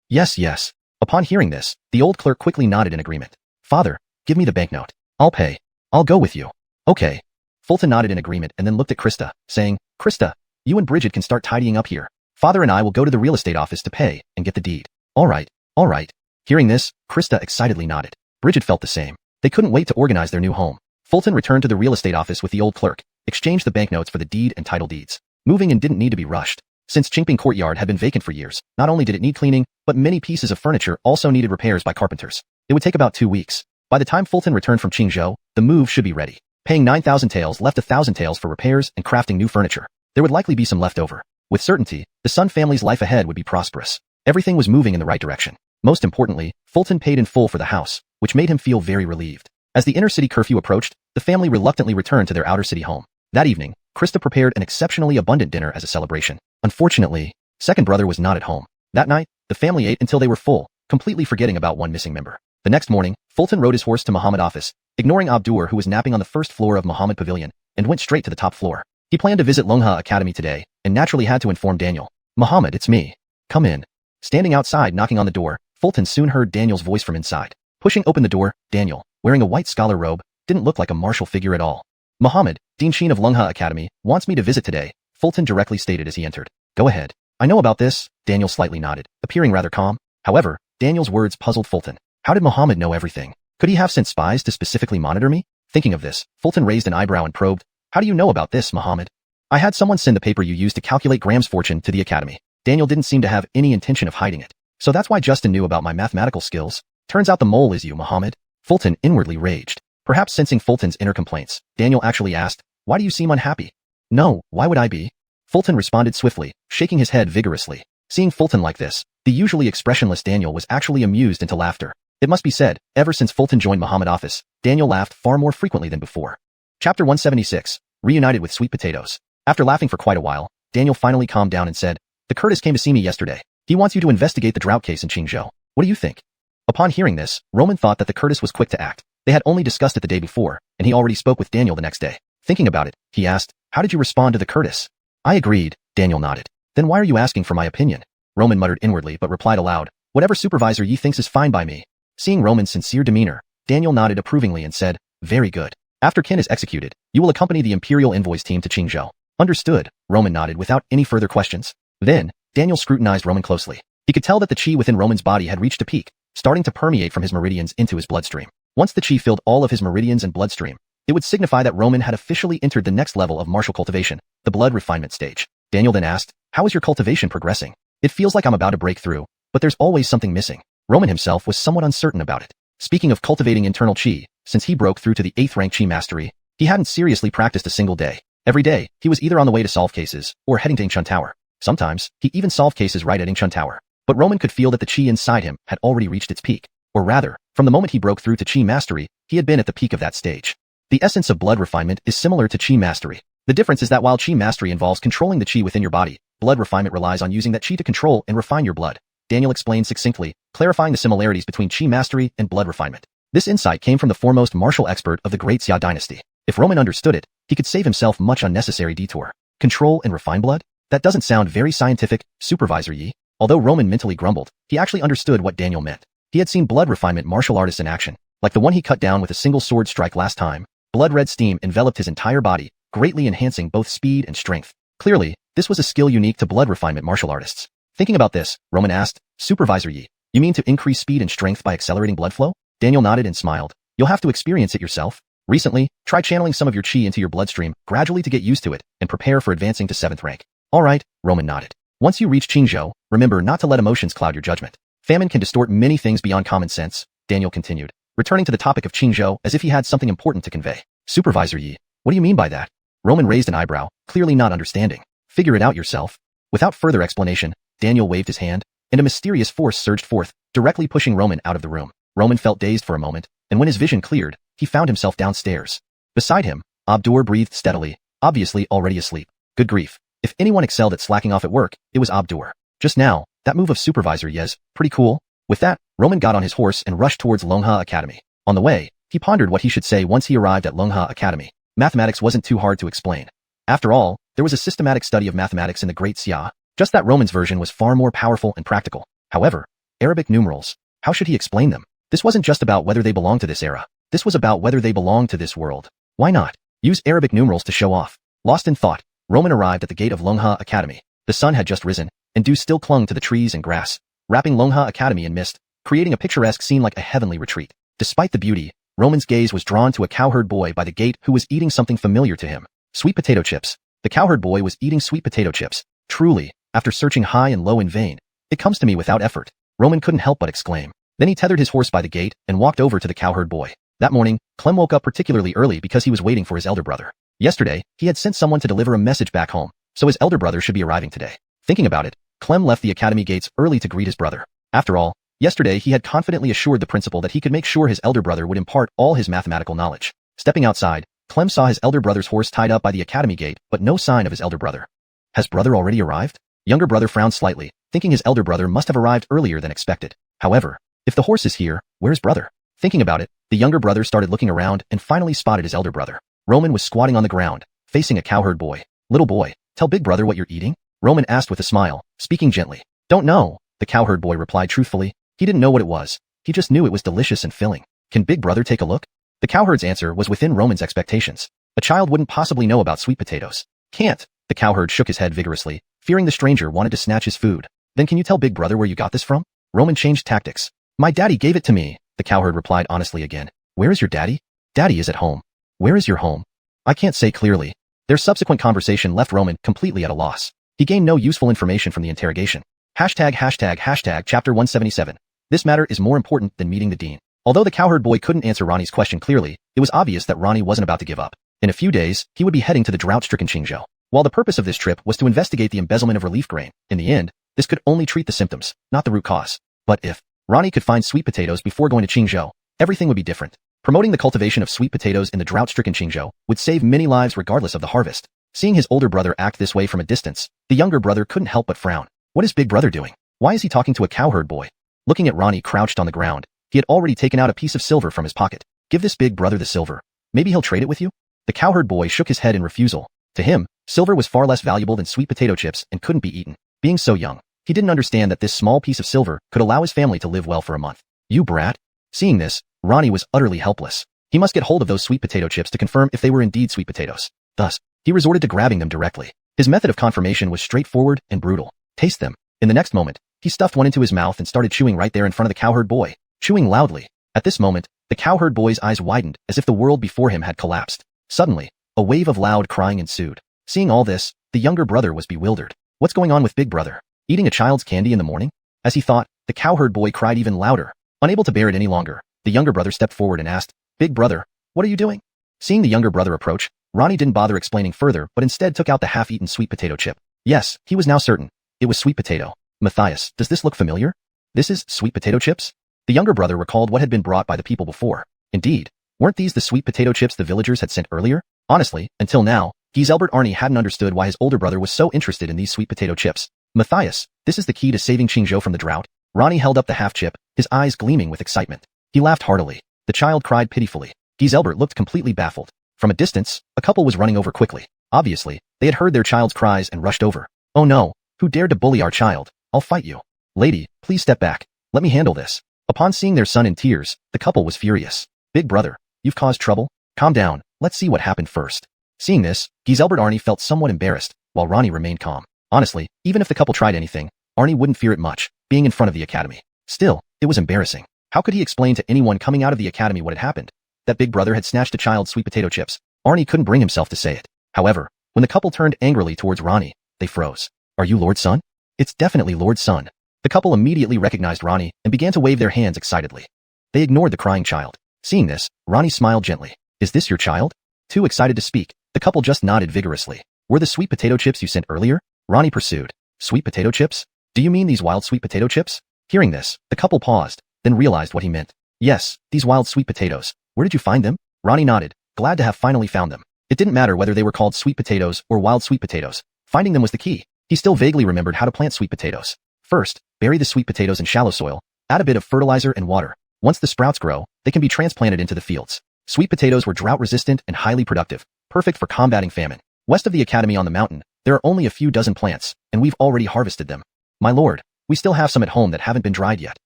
Yes, yes. Upon hearing this, the old clerk quickly nodded in agreement. Father, give me the banknote. I'll pay. I'll go with you. Okay. Fulton nodded in agreement and then looked at Krista, saying, Krista, you and Bridget can start tidying up here. Father and I will go to the real estate office to pay and get the deed. All right. All right. Hearing this, Krista excitedly nodded. Bridget felt the same. They couldn't wait to organize their new home. Fulton returned to the real estate office with the old clerk, exchanged the banknotes for the deed and title deeds. Moving in didn't need to be rushed. Since Qingping Courtyard had been vacant for years, not only did it need cleaning, but many pieces of furniture also needed repairs by carpenters. It would take about 2 weeks. By the time Fulton returned from Qingzhou, the move should be ready. Paying 9,000 taels left 1,000 taels for repairs and crafting new furniture. There would likely be some left over. With certainty, the Sun family's life ahead would be prosperous. Everything was moving in the right direction. Most importantly, Fulton paid in full for the house, which made him feel very relieved. As the inner-city curfew approached, the family reluctantly returned to their outer-city home. That evening, Krista prepared an exceptionally abundant dinner as a celebration. Unfortunately, second brother was not at home. That night, the family ate until they were full, completely forgetting about one missing member. The next morning, Fulton rode his horse to Muhammad's office, ignoring Abdur who was napping on the first floor of Muhammad Pavilion, and went straight to the top floor. He planned to visit Longha Academy today, and naturally had to inform Daniel. Muhammad, it's me. Come in. Standing outside knocking on the door, Fulton soon heard Daniel's voice from inside. Pushing open the door, Daniel, wearing a white scholar robe, didn't look like a martial figure at all. Muhammad, Dean Sheen of Longha Academy, wants me to visit today, Fulton directly stated as he entered. Go ahead. I know about this, Daniel slightly nodded, appearing rather calm. However, Daniel's words puzzled Fulton. How did Muhammad know everything? Could he have sent spies to specifically monitor me? Thinking of this, Fulton raised an eyebrow and probed. How do you know about this, Muhammad? I had someone send the paper you used to calculate Graham's fortune to the academy. Daniel didn't seem to have any intention of hiding it. So that's why Justin knew about my mathematical skills. Turns out the mole is you, Muhammad. Fulton inwardly raged. Perhaps sensing Fulton's inner complaints, Daniel actually asked, why do you seem unhappy? No, why would I be? Fulton responded swiftly, shaking his head vigorously. Seeing Fulton like this, the usually expressionless Daniel was actually amused into laughter. It must be said, ever since Fulton joined Muhammad's office, Daniel laughed far more frequently than before. Chapter 176, Reunited with Sweet Potatoes. After laughing for quite a while, Daniel finally calmed down and said, the Curtis came to see me yesterday. He wants you to investigate the drought case in Qingzhou. What do you think? Upon hearing this, Roman thought that the Curtis was quick to act. They had only discussed it the day before, and he already spoke with Daniel the next day. Thinking about it, he asked, how did you respond to the Curtis? I agreed, Daniel nodded. Then why are you asking for my opinion? Roman muttered inwardly but replied aloud, whatever supervisor ye thinks is fine by me. Seeing Roman's sincere demeanor, Daniel nodded approvingly and said, very good. After Qin is executed, you will accompany the Imperial Envoys team to Qingzhou. Understood, Roman nodded without any further questions. Then, Daniel scrutinized Roman closely. He could tell that the qi within Roman's body had reached a peak, starting to permeate from his meridians into his bloodstream. Once the qi filled all of his meridians and bloodstream, it would signify that Roman had officially entered the next level of martial cultivation, the blood refinement stage. Daniel then asked, how is your cultivation progressing? It feels like I'm about to break through, but there's always something missing. Roman himself was somewhat uncertain about it. Speaking of cultivating internal qi, since he broke through to the 8th rank qi mastery, he hadn't seriously practiced a single day. Every day, he was either on the way to solve cases, or heading to Yingchun Tower. Sometimes, he even solved cases right at Yingchun Tower. But Roman could feel that the qi inside him had already reached its peak. Or rather, from the moment he broke through to qi mastery, he had been at the peak of that stage. The essence of blood refinement is similar to qi mastery. The difference is that while qi mastery involves controlling the qi within your body, blood refinement relies on using that qi to control and refine your blood. Daniel explained succinctly, clarifying the similarities between qi mastery and blood refinement. This insight came from the foremost martial expert of the Great Xia dynasty. If Roman understood it, he could save himself much unnecessary detour. Control and refine blood? That doesn't sound very scientific, Supervisor Yi. Although Roman mentally grumbled, he actually understood what Daniel meant. He had seen blood refinement martial artists in action, like the one he cut down with a single sword strike last time. Blood-red steam enveloped his entire body, greatly enhancing both speed and strength. Clearly, this was a skill unique to blood refinement martial artists. Thinking about this, Roman asked, Supervisor Yi, you mean to increase speed and strength by accelerating blood flow? Daniel nodded and smiled. You'll have to experience it yourself. Recently, try channeling some of your qi into your bloodstream gradually to get used to it and prepare for advancing to 7th rank. All right, Roman nodded. Once you reach Qingzhou, remember not to let emotions cloud your judgment. Famine can distort many things beyond common sense, Daniel continued, returning to the topic of Qingzhou as if he had something important to convey. Supervisor Yi, what do you mean by that? Roman raised an eyebrow, clearly not understanding. Figure it out yourself. Without further explanation, Daniel waved his hand, and a mysterious force surged forth, directly pushing Roman out of the room. Roman felt dazed for a moment, and when his vision cleared, he found himself downstairs. Beside him, Abdur breathed steadily, obviously already asleep. Good grief. If anyone excelled at slacking off at work, it was Abdur. Just now, that move of Supervisor Yi's, pretty cool. With that, Roman got on his horse and rushed towards Longha Academy. On the way, he pondered what he should say once he arrived at Longha Academy. Mathematics wasn't too hard to explain. After all, there was a systematic study of mathematics in the Great Xia, just that Roman's version was far more powerful and practical. However, Arabic numerals, how should he explain them? This wasn't just about whether they belonged to this era. This was about whether they belonged to this world. Why not? Use Arabic numerals to show off. Lost in thought, Roman arrived at the gate of Longha Academy. The sun had just risen, and dew still clung to the trees and grass, wrapping Longha Academy in mist, creating a picturesque scene like a heavenly retreat. Despite the beauty, Roman's gaze was drawn to a cowherd boy by the gate who was eating something familiar to him. Sweet potato chips. The cowherd boy was eating sweet potato chips. Truly, after searching high and low in vain, it comes to me without effort. Roman couldn't help but exclaim. Then he tethered his horse by the gate and walked over to the cowherd boy. That morning, Clem woke up particularly early because he was waiting for his elder brother. Yesterday, he had sent someone to deliver a message back home, so his elder brother should be arriving today. Thinking about it, Clem left the academy gates early to greet his brother. After all, yesterday he had confidently assured the principal that he could make sure his elder brother would impart all his mathematical knowledge. Stepping outside, Clem saw his elder brother's horse tied up by the academy gate, but no sign of his elder brother. Has brother already arrived? Younger brother frowned slightly, thinking his elder brother must have arrived earlier than expected. However, if the horse is here, where's brother? Thinking about it, the younger brother started looking around and finally spotted his elder brother. Roman was squatting on the ground, facing a cowherd boy. Little boy, tell big brother what you're eating? Roman asked with a smile, speaking gently. Don't know, the cowherd boy replied truthfully. He didn't know what it was. He just knew it was delicious and filling. Can big brother take a look? The cowherd's answer was within Roman's expectations. A child wouldn't possibly know about sweet potatoes. Can't. The cowherd shook his head vigorously, fearing the stranger wanted to snatch his food. Then can you tell big brother where you got this from? Roman changed tactics. My daddy gave it to me, the cowherd replied honestly again. Where is your daddy? Daddy is at home. Where is your home? I can't say clearly. Their subsequent conversation left Roman completely at a loss. He gained no useful information from the interrogation. Chapter 177. This matter is more important than meeting the dean. Although the cowherd boy couldn't answer Ronnie's question clearly, it was obvious that Ronnie wasn't about to give up. In a few days, he would be heading to the drought-stricken Qingzhou. While the purpose of this trip was to investigate the embezzlement of relief grain, in the end, this could only treat the symptoms, not the root cause. But if Ronnie could find sweet potatoes before going to Qingzhou, everything would be different. Promoting the cultivation of sweet potatoes in the drought-stricken Qingzhou would save many lives regardless of the harvest. Seeing his older brother act this way from a distance, the younger brother couldn't help but frown. What is big brother doing? Why is he talking to a cowherd boy? Looking at Ronnie crouched on the ground, he had already taken out a piece of silver from his pocket. Give this big brother the silver. Maybe he'll trade it with you? The cowherd boy shook his head in refusal. To him, silver was far less valuable than sweet potato chips and couldn't be eaten. Being so young, he didn't understand that this small piece of silver could allow his family to live well for a month. You brat. Seeing this, Ronnie was utterly helpless. He must get hold of those sweet potato chips to confirm if they were indeed sweet potatoes. Thus, he resorted to grabbing them directly. His method of confirmation was straightforward and brutal. Taste them. In the next moment, he stuffed one into his mouth and started chewing right there in front of the cowherd boy, chewing loudly. At this moment, the cowherd boy's eyes widened as if the world before him had collapsed. Suddenly, a wave of loud crying ensued. Seeing all this, the younger brother was bewildered. What's going on with big brother? Eating a child's candy in the morning? As he thought, the cowherd boy cried even louder. Unable to bear it any longer, the younger brother stepped forward and asked, Big brother, what are you doing? Seeing the younger brother approach, Ronnie didn't bother explaining further but instead took out the half-eaten sweet potato chip. Yes, he was now certain. It was sweet potato. Matthias, does this look familiar? This is sweet potato chips? The younger brother recalled what had been brought by the people before. Indeed, weren't these the sweet potato chips the villagers had sent earlier? Honestly, until now, Giselbert Arnie hadn't understood why his older brother was so interested in these sweet potato chips. Matthias, this is the key to saving Qingzhou from the drought. Ronnie held up the half-chip, his eyes gleaming with excitement. He laughed heartily. The child cried pitifully. Giselbert looked completely baffled. From a distance, a couple was running over quickly. Obviously, they had heard their child's cries and rushed over. Oh no, who dared to bully our child? I'll fight you. Lady, please step back. Let me handle this. Upon seeing their son in tears, the couple was furious. Big brother, you've caused trouble? Calm down, let's see what happened first. Seeing this, Giselbert Arnie felt somewhat embarrassed, while Ronnie remained calm. Honestly, even if the couple tried anything, Arnie wouldn't fear it much, being in front of the academy. Still, it was embarrassing. How could he explain to anyone coming out of the academy what had happened? That big brother had snatched a child's sweet potato chips. Arnie couldn't bring himself to say it. However, when the couple turned angrily towards Ronnie, they froze. Are you Lord's son? It's definitely Lord's son. The couple immediately recognized Ronnie and began to wave their hands excitedly. They ignored the crying child. Seeing this, Ronnie smiled gently. Is this your child? Too excited to speak, the couple just nodded vigorously. Were the sweet potato chips you sent earlier? Ronnie pursued. Sweet potato chips? Do you mean these wild sweet potato chips? Hearing this, the couple paused, then realized what he meant. Yes, these wild sweet potatoes. Where did you find them? Ronnie nodded, glad to have finally found them. It didn't matter whether they were called sweet potatoes or wild sweet potatoes. Finding them was the key. He still vaguely remembered how to plant sweet potatoes. First, bury the sweet potatoes in shallow soil, add a bit of fertilizer and water. Once the sprouts grow, they can be transplanted into the fields. Sweet potatoes were drought-resistant and highly productive, perfect for combating famine. West of the academy on the mountain, there are only a few dozen plants, and we've already harvested them. My lord, we still have some at home that haven't been dried yet.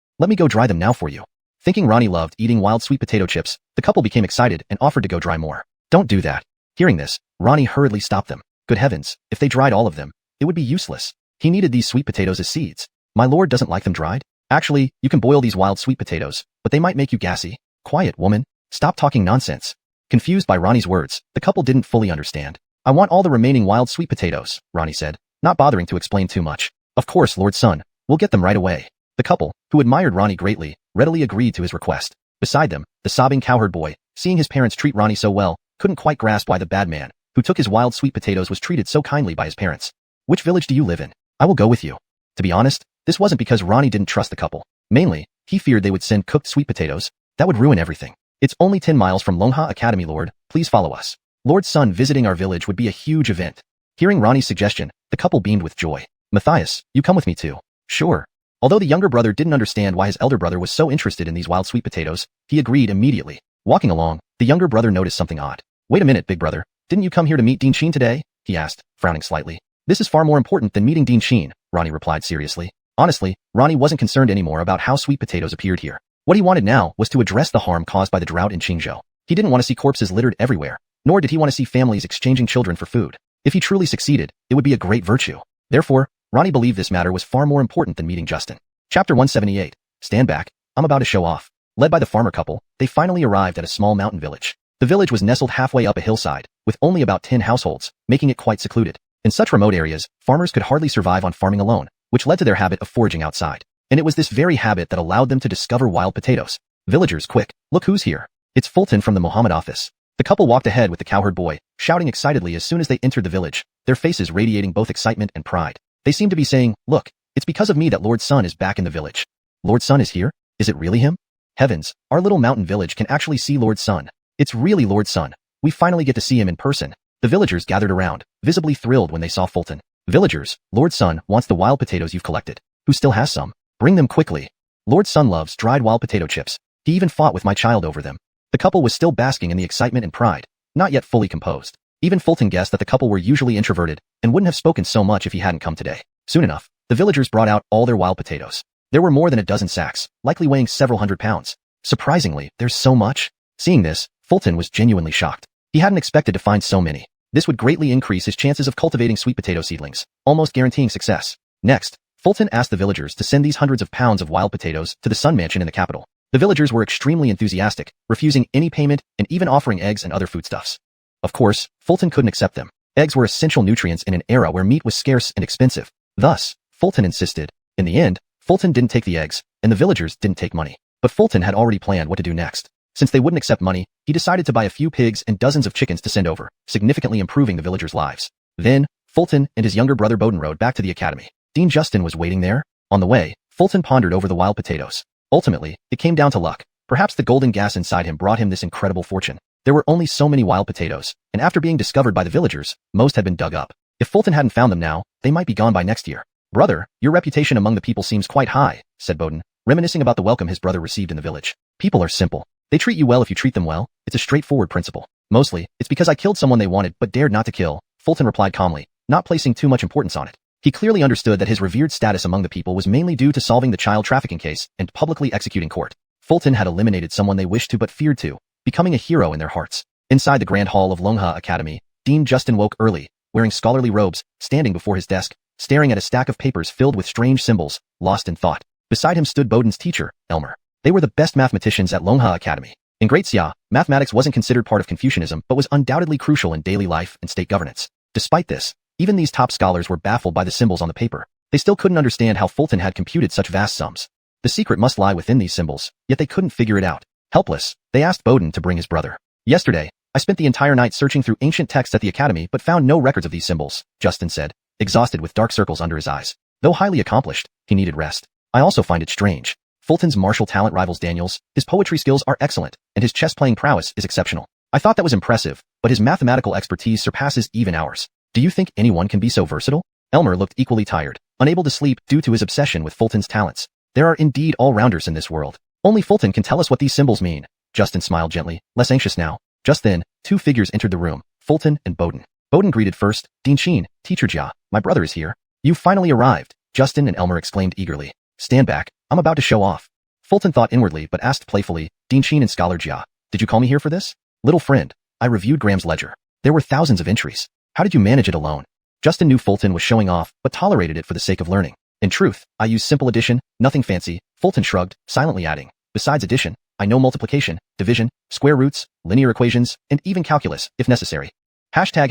Let me go dry them now for you. Thinking Ronnie loved eating wild sweet potato chips, the couple became excited and offered to go dry more. Don't do that. Hearing this, Ronnie hurriedly stopped them. Good heavens, if they dried all of them, it would be useless. He needed these sweet potatoes as seeds. My lord doesn't like them dried. Actually, you can boil these wild sweet potatoes, but they might make you gassy. Quiet, woman. Stop talking nonsense. Confused by Ronnie's words, the couple didn't fully understand. I want all the remaining wild sweet potatoes, Ronnie said, not bothering to explain too much. Of course, Lord's son. We'll get them right away. The couple, who admired Ronnie greatly, readily agreed to his request. Beside them, The sobbing cowherd boy, seeing his parents treat Ronnie so well, couldn't quite grasp why the bad man, who took his wild sweet potatoes, was treated so kindly by his parents. Which village do you live in? I will go with you. To be honest, this wasn't because Ronnie didn't trust the couple. Mainly, he feared they would send cooked sweet potatoes. That would ruin everything. It's only 10 miles from Longha Academy, Lord. Please follow us. Lord's son visiting our village would be a huge event. Hearing Ronnie's suggestion, the couple beamed with joy. Matthias, you come with me too. Sure. Although the younger brother didn't understand why his elder brother was so interested in these wild sweet potatoes, he agreed immediately. Walking along, the younger brother noticed something odd. Wait a minute, big brother. Didn't you come here to meet Dean Sheen today? He asked, frowning slightly. This is far more important than meeting Dean Sheen, Ronnie replied seriously. Honestly, Ronnie wasn't concerned anymore about how sweet potatoes appeared here. What he wanted now was to address the harm caused by the drought in Qingzhou. He didn't want to see corpses littered everywhere, nor did he want to see families exchanging children for food. If he truly succeeded, it would be a great virtue. Therefore, Ronnie believed this matter was far more important than meeting Justin. Chapter 178. Stand back, I'm about to show off. Led by the farmer couple, they finally arrived at a small mountain village. The village was nestled halfway up a hillside, with only about 10 households, making it quite secluded. In such remote areas, farmers could hardly survive on farming alone, which led to their habit of foraging outside. And it was this very habit that allowed them to discover wild potatoes. Villagers, quick, look who's here. It's Fulton from the Mohammed office. The couple walked ahead with the cowherd boy, shouting excitedly as soon as they entered the village, their faces radiating both excitement and pride. They seemed to be saying, look, it's because of me that Lord's son is back in the village. Lord's son is here? Is it really him? Heavens, our little mountain village can actually see Lord's son. It's really Lord's son. We finally get to see him in person. The villagers gathered around, visibly thrilled when they saw Fulton. Villagers, Lord's son wants the wild potatoes you've collected. Who still has some? Bring them quickly. Lord's son loves dried wild potato chips. He even fought with my child over them. The couple was still basking in the excitement and pride, not yet fully composed. Even Fulton guessed that the couple were usually introverted and wouldn't have spoken so much if he hadn't come today. Soon enough, the villagers brought out all their wild potatoes. There were more than a dozen sacks, likely weighing several hundred pounds. Surprisingly, there's so much. Seeing this, Fulton was genuinely shocked. He hadn't expected to find so many. This would greatly increase his chances of cultivating sweet potato seedlings, almost guaranteeing success. Next, Fulton asked the villagers to send these hundreds of pounds of wild potatoes to the Sun Mansion in the capital. The villagers were extremely enthusiastic, refusing any payment and even offering eggs and other foodstuffs. Of course, Fulton couldn't accept them. Eggs were essential nutrients in an era where meat was scarce and expensive. Thus, Fulton insisted. In the end, Fulton didn't take the eggs, and the villagers didn't take money. But Fulton had already planned what to do next. Since they wouldn't accept money, he decided to buy a few pigs and dozens of chickens to send over, significantly improving the villagers' lives. Then, Fulton and his younger brother Bowden rode back to the academy. Dean Justin was waiting there. On the way, Fulton pondered over the wild potatoes. Ultimately, it came down to luck. Perhaps the golden gas inside him brought him this incredible fortune. There were only so many wild potatoes, and after being discovered by the villagers, most had been dug up. If Fulton hadn't found them now, they might be gone by next year. Brother, your reputation among the people seems quite high, said Bowden, reminiscing about the welcome his brother received in the village. People are simple. They treat you well if you treat them well. It's a straightforward principle. Mostly, it's because I killed someone they wanted but dared not to kill, Fulton replied calmly, not placing too much importance on it. He clearly understood that his revered status among the people was mainly due to solving the child trafficking case and publicly executing court. Fulton had eliminated someone they wished to but feared to, becoming a hero in their hearts. Inside the grand hall of Longha Academy, Dean Justin woke early, wearing scholarly robes, standing before his desk, staring at a stack of papers filled with strange symbols, lost in thought. Beside him stood Bowden's teacher, Elmer. They were the best mathematicians at Longha Academy. In Great Xia, mathematics wasn't considered part of Confucianism but was undoubtedly crucial in daily life and state governance. Despite this, even these top scholars were baffled by the symbols on the paper. They still couldn't understand how Fulton had computed such vast sums. The secret must lie within these symbols, yet they couldn't figure it out. Helpless, they asked Bowden to bring his brother. Yesterday, I spent the entire night searching through ancient texts at the academy but found no records of these symbols, Justin said, exhausted with dark circles under his eyes. Though highly accomplished, he needed rest. I also find it strange. Fulton's martial talent rivals Daniel's, his poetry skills are excellent, and his chess-playing prowess is exceptional. I thought that was impressive, but his mathematical expertise surpasses even ours. Do you think anyone can be so versatile? Elmer looked equally tired, unable to sleep due to his obsession with Fulton's talents. There are indeed all-rounders in this world. Only Fulton can tell us what these symbols mean. Justin smiled gently, less anxious now. Just then, two figures entered the room, Fulton and Bowden. Bowden greeted first, Dean Sheen, Teacher Jia, my brother is here. You finally arrived, Justin and Elmer exclaimed eagerly. Stand back, I'm about to show off. Fulton thought inwardly but asked playfully, Dean Sheen and Scholar Jia, did you call me here for this? Little friend, I reviewed Graham's ledger. There were thousands of entries. How did you manage it alone? Justin knew Fulton was showing off, but tolerated it for the sake of learning. In truth, I used simple addition, nothing fancy, Fulton shrugged, silently adding. Besides addition, I know multiplication, division, square roots, linear equations, and even calculus, if necessary. Hashtag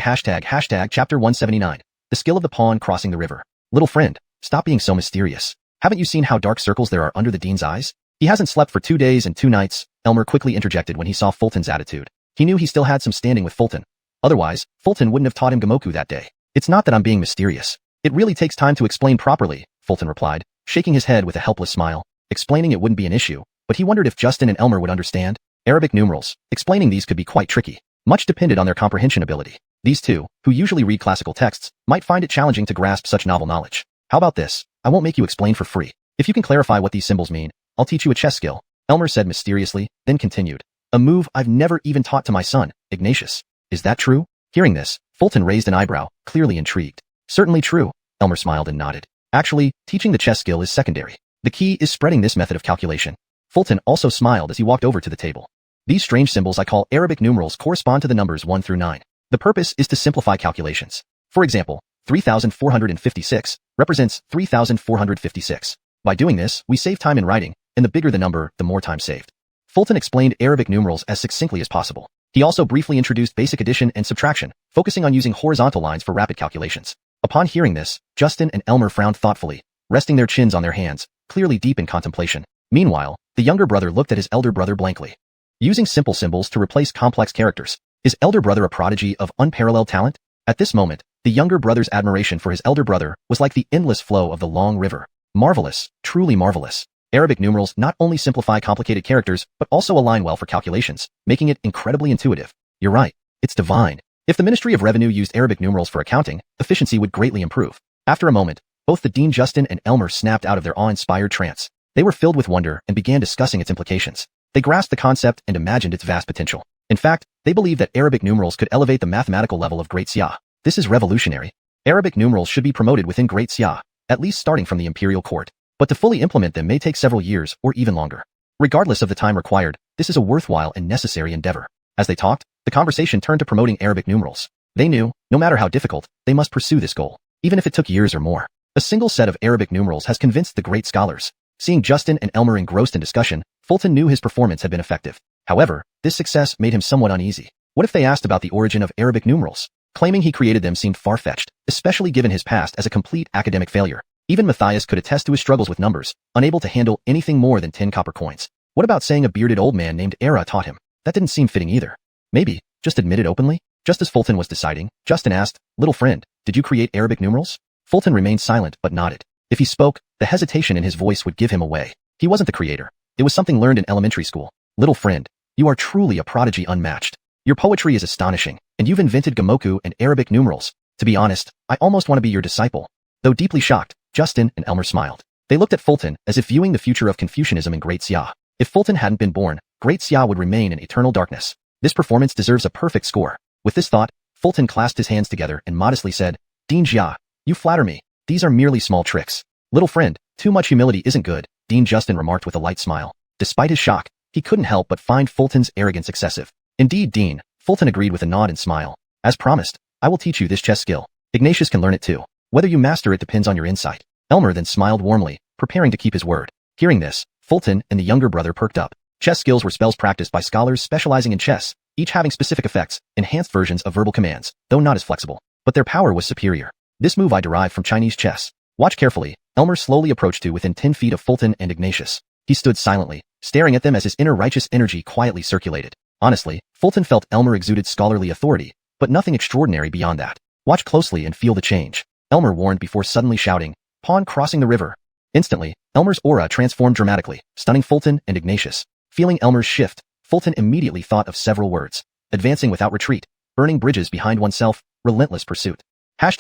chapter 179. The skill of the pawn crossing the river. Little friend, stop being so mysterious. Haven't you seen how dark circles there are under the dean's eyes? He hasn't slept for 2 days and 2 nights, Elmer quickly interjected when he saw Fulton's attitude. He knew he still had some standing with Fulton. Otherwise, Fulton wouldn't have taught him Gamoku that day. It's not that I'm being mysterious. It really takes time to explain properly, Fulton replied, shaking his head with a helpless smile. Explaining it wouldn't be an issue, but he wondered if Justin and Elmer would understand. Arabic numerals. Explaining these could be quite tricky. Much depended on their comprehension ability. These two, who usually read classical texts, might find it challenging to grasp such novel knowledge. How about this? I won't make you explain for free. If you can clarify what these symbols mean, I'll teach you a chess skill, Elmer said mysteriously, then continued. A move I've never even taught to my son, Ignatius. Is that true? Hearing this, Fulton raised an eyebrow, clearly intrigued. Certainly true, Elmer smiled and nodded. Actually, teaching the chess skill is secondary. The key is spreading this method of calculation. Fulton also smiled as he walked over to the table. These strange symbols I call Arabic numerals correspond to the numbers 1 through 9. The purpose is to simplify calculations. For example, 3,456 represents 3,456. By doing this, we save time in writing, and the bigger the number, the more time saved. Fulton explained Arabic numerals as succinctly as possible. He also briefly introduced basic addition and subtraction, focusing on using horizontal lines for rapid calculations. Upon hearing this, Justin and Elmer frowned thoughtfully, resting their chins on their hands, clearly deep in contemplation. Meanwhile, the younger brother looked at his elder brother blankly. Using simple symbols to replace complex characters. Is elder brother a prodigy of unparalleled talent? At this moment, the younger brother's admiration for his elder brother was like the endless flow of the long river. Marvelous, truly marvelous. Arabic numerals not only simplify complicated characters, but also align well for calculations, making it incredibly intuitive. You're right. It's divine. If the Ministry of Revenue used Arabic numerals for accounting, efficiency would greatly improve. After a moment, both the Dean Justin and Elmer snapped out of their awe-inspired trance. They were filled with wonder and began discussing its implications. They grasped the concept and imagined its vast potential. In fact, they believed that Arabic numerals could elevate the mathematical level of Great Xia. This is revolutionary. Arabic numerals should be promoted within Great Xia, at least starting from the imperial court. But to fully implement them may take several years or even longer. Regardless of the time required, this is a worthwhile and necessary endeavor. As they talked, the conversation turned to promoting Arabic numerals. They knew, no matter how difficult, they must pursue this goal, even if it took years or more. A single set of Arabic numerals has convinced the great scholars. Seeing Justin and Elmer engrossed in discussion, Fulton knew his performance had been effective. However, this success made him somewhat uneasy. What if they asked about the origin of Arabic numerals? Claiming he created them seemed far-fetched, especially given his past as a complete academic failure. Even Matthias could attest to his struggles with numbers, unable to handle anything more than 10 copper coins. What about saying a bearded old man named Era taught him? That didn't seem fitting either. Maybe, just admit it openly? Just as Fulton was deciding, Justin asked, "Little friend, did you create Arabic numerals?" Fulton remained silent but nodded. If he spoke, the hesitation in his voice would give him away. He wasn't the creator. It was something learned in elementary school. Little friend, you are truly a prodigy unmatched. Your poetry is astonishing, and you've invented Gamoku and Arabic numerals. To be honest, I almost want to be your disciple. Though deeply shocked, Justin and Elmer smiled. They looked at Fulton as if viewing the future of Confucianism in Great Xia. If Fulton hadn't been born, Great Xia would remain in eternal darkness. This performance deserves a perfect score. With this thought, Fulton clasped his hands together and modestly said, Dean Xia, you flatter me. These are merely small tricks. Little friend, too much humility isn't good, Dean Justin remarked with a light smile. Despite his shock, he couldn't help but find Fulton's arrogance excessive. Indeed, Dean, Fulton agreed with a nod and smile. As promised, I will teach you this chess skill. Ignatius can learn it too. Whether you master it depends on your insight. Elmer then smiled warmly, preparing to keep his word. Hearing this, Fulton and the younger brother perked up. Chess skills were spells practiced by scholars specializing in chess, each having specific effects, enhanced versions of verbal commands, though not as flexible. But their power was superior. This move I derived from Chinese chess. Watch carefully. Elmer slowly approached to within 10 feet of Fulton and Ignatius. He stood silently, staring at them as his inner righteous energy quietly circulated. Honestly, Fulton felt Elmer exuded scholarly authority, but nothing extraordinary beyond that. Watch closely and feel the change. Elmer warned before suddenly shouting, Pawn crossing the river. Instantly, Elmer's aura transformed dramatically, stunning Fulton and Ignatius. Feeling Elmer's shift, Fulton immediately thought of several words. Advancing without retreat, burning bridges behind oneself, relentless pursuit. #####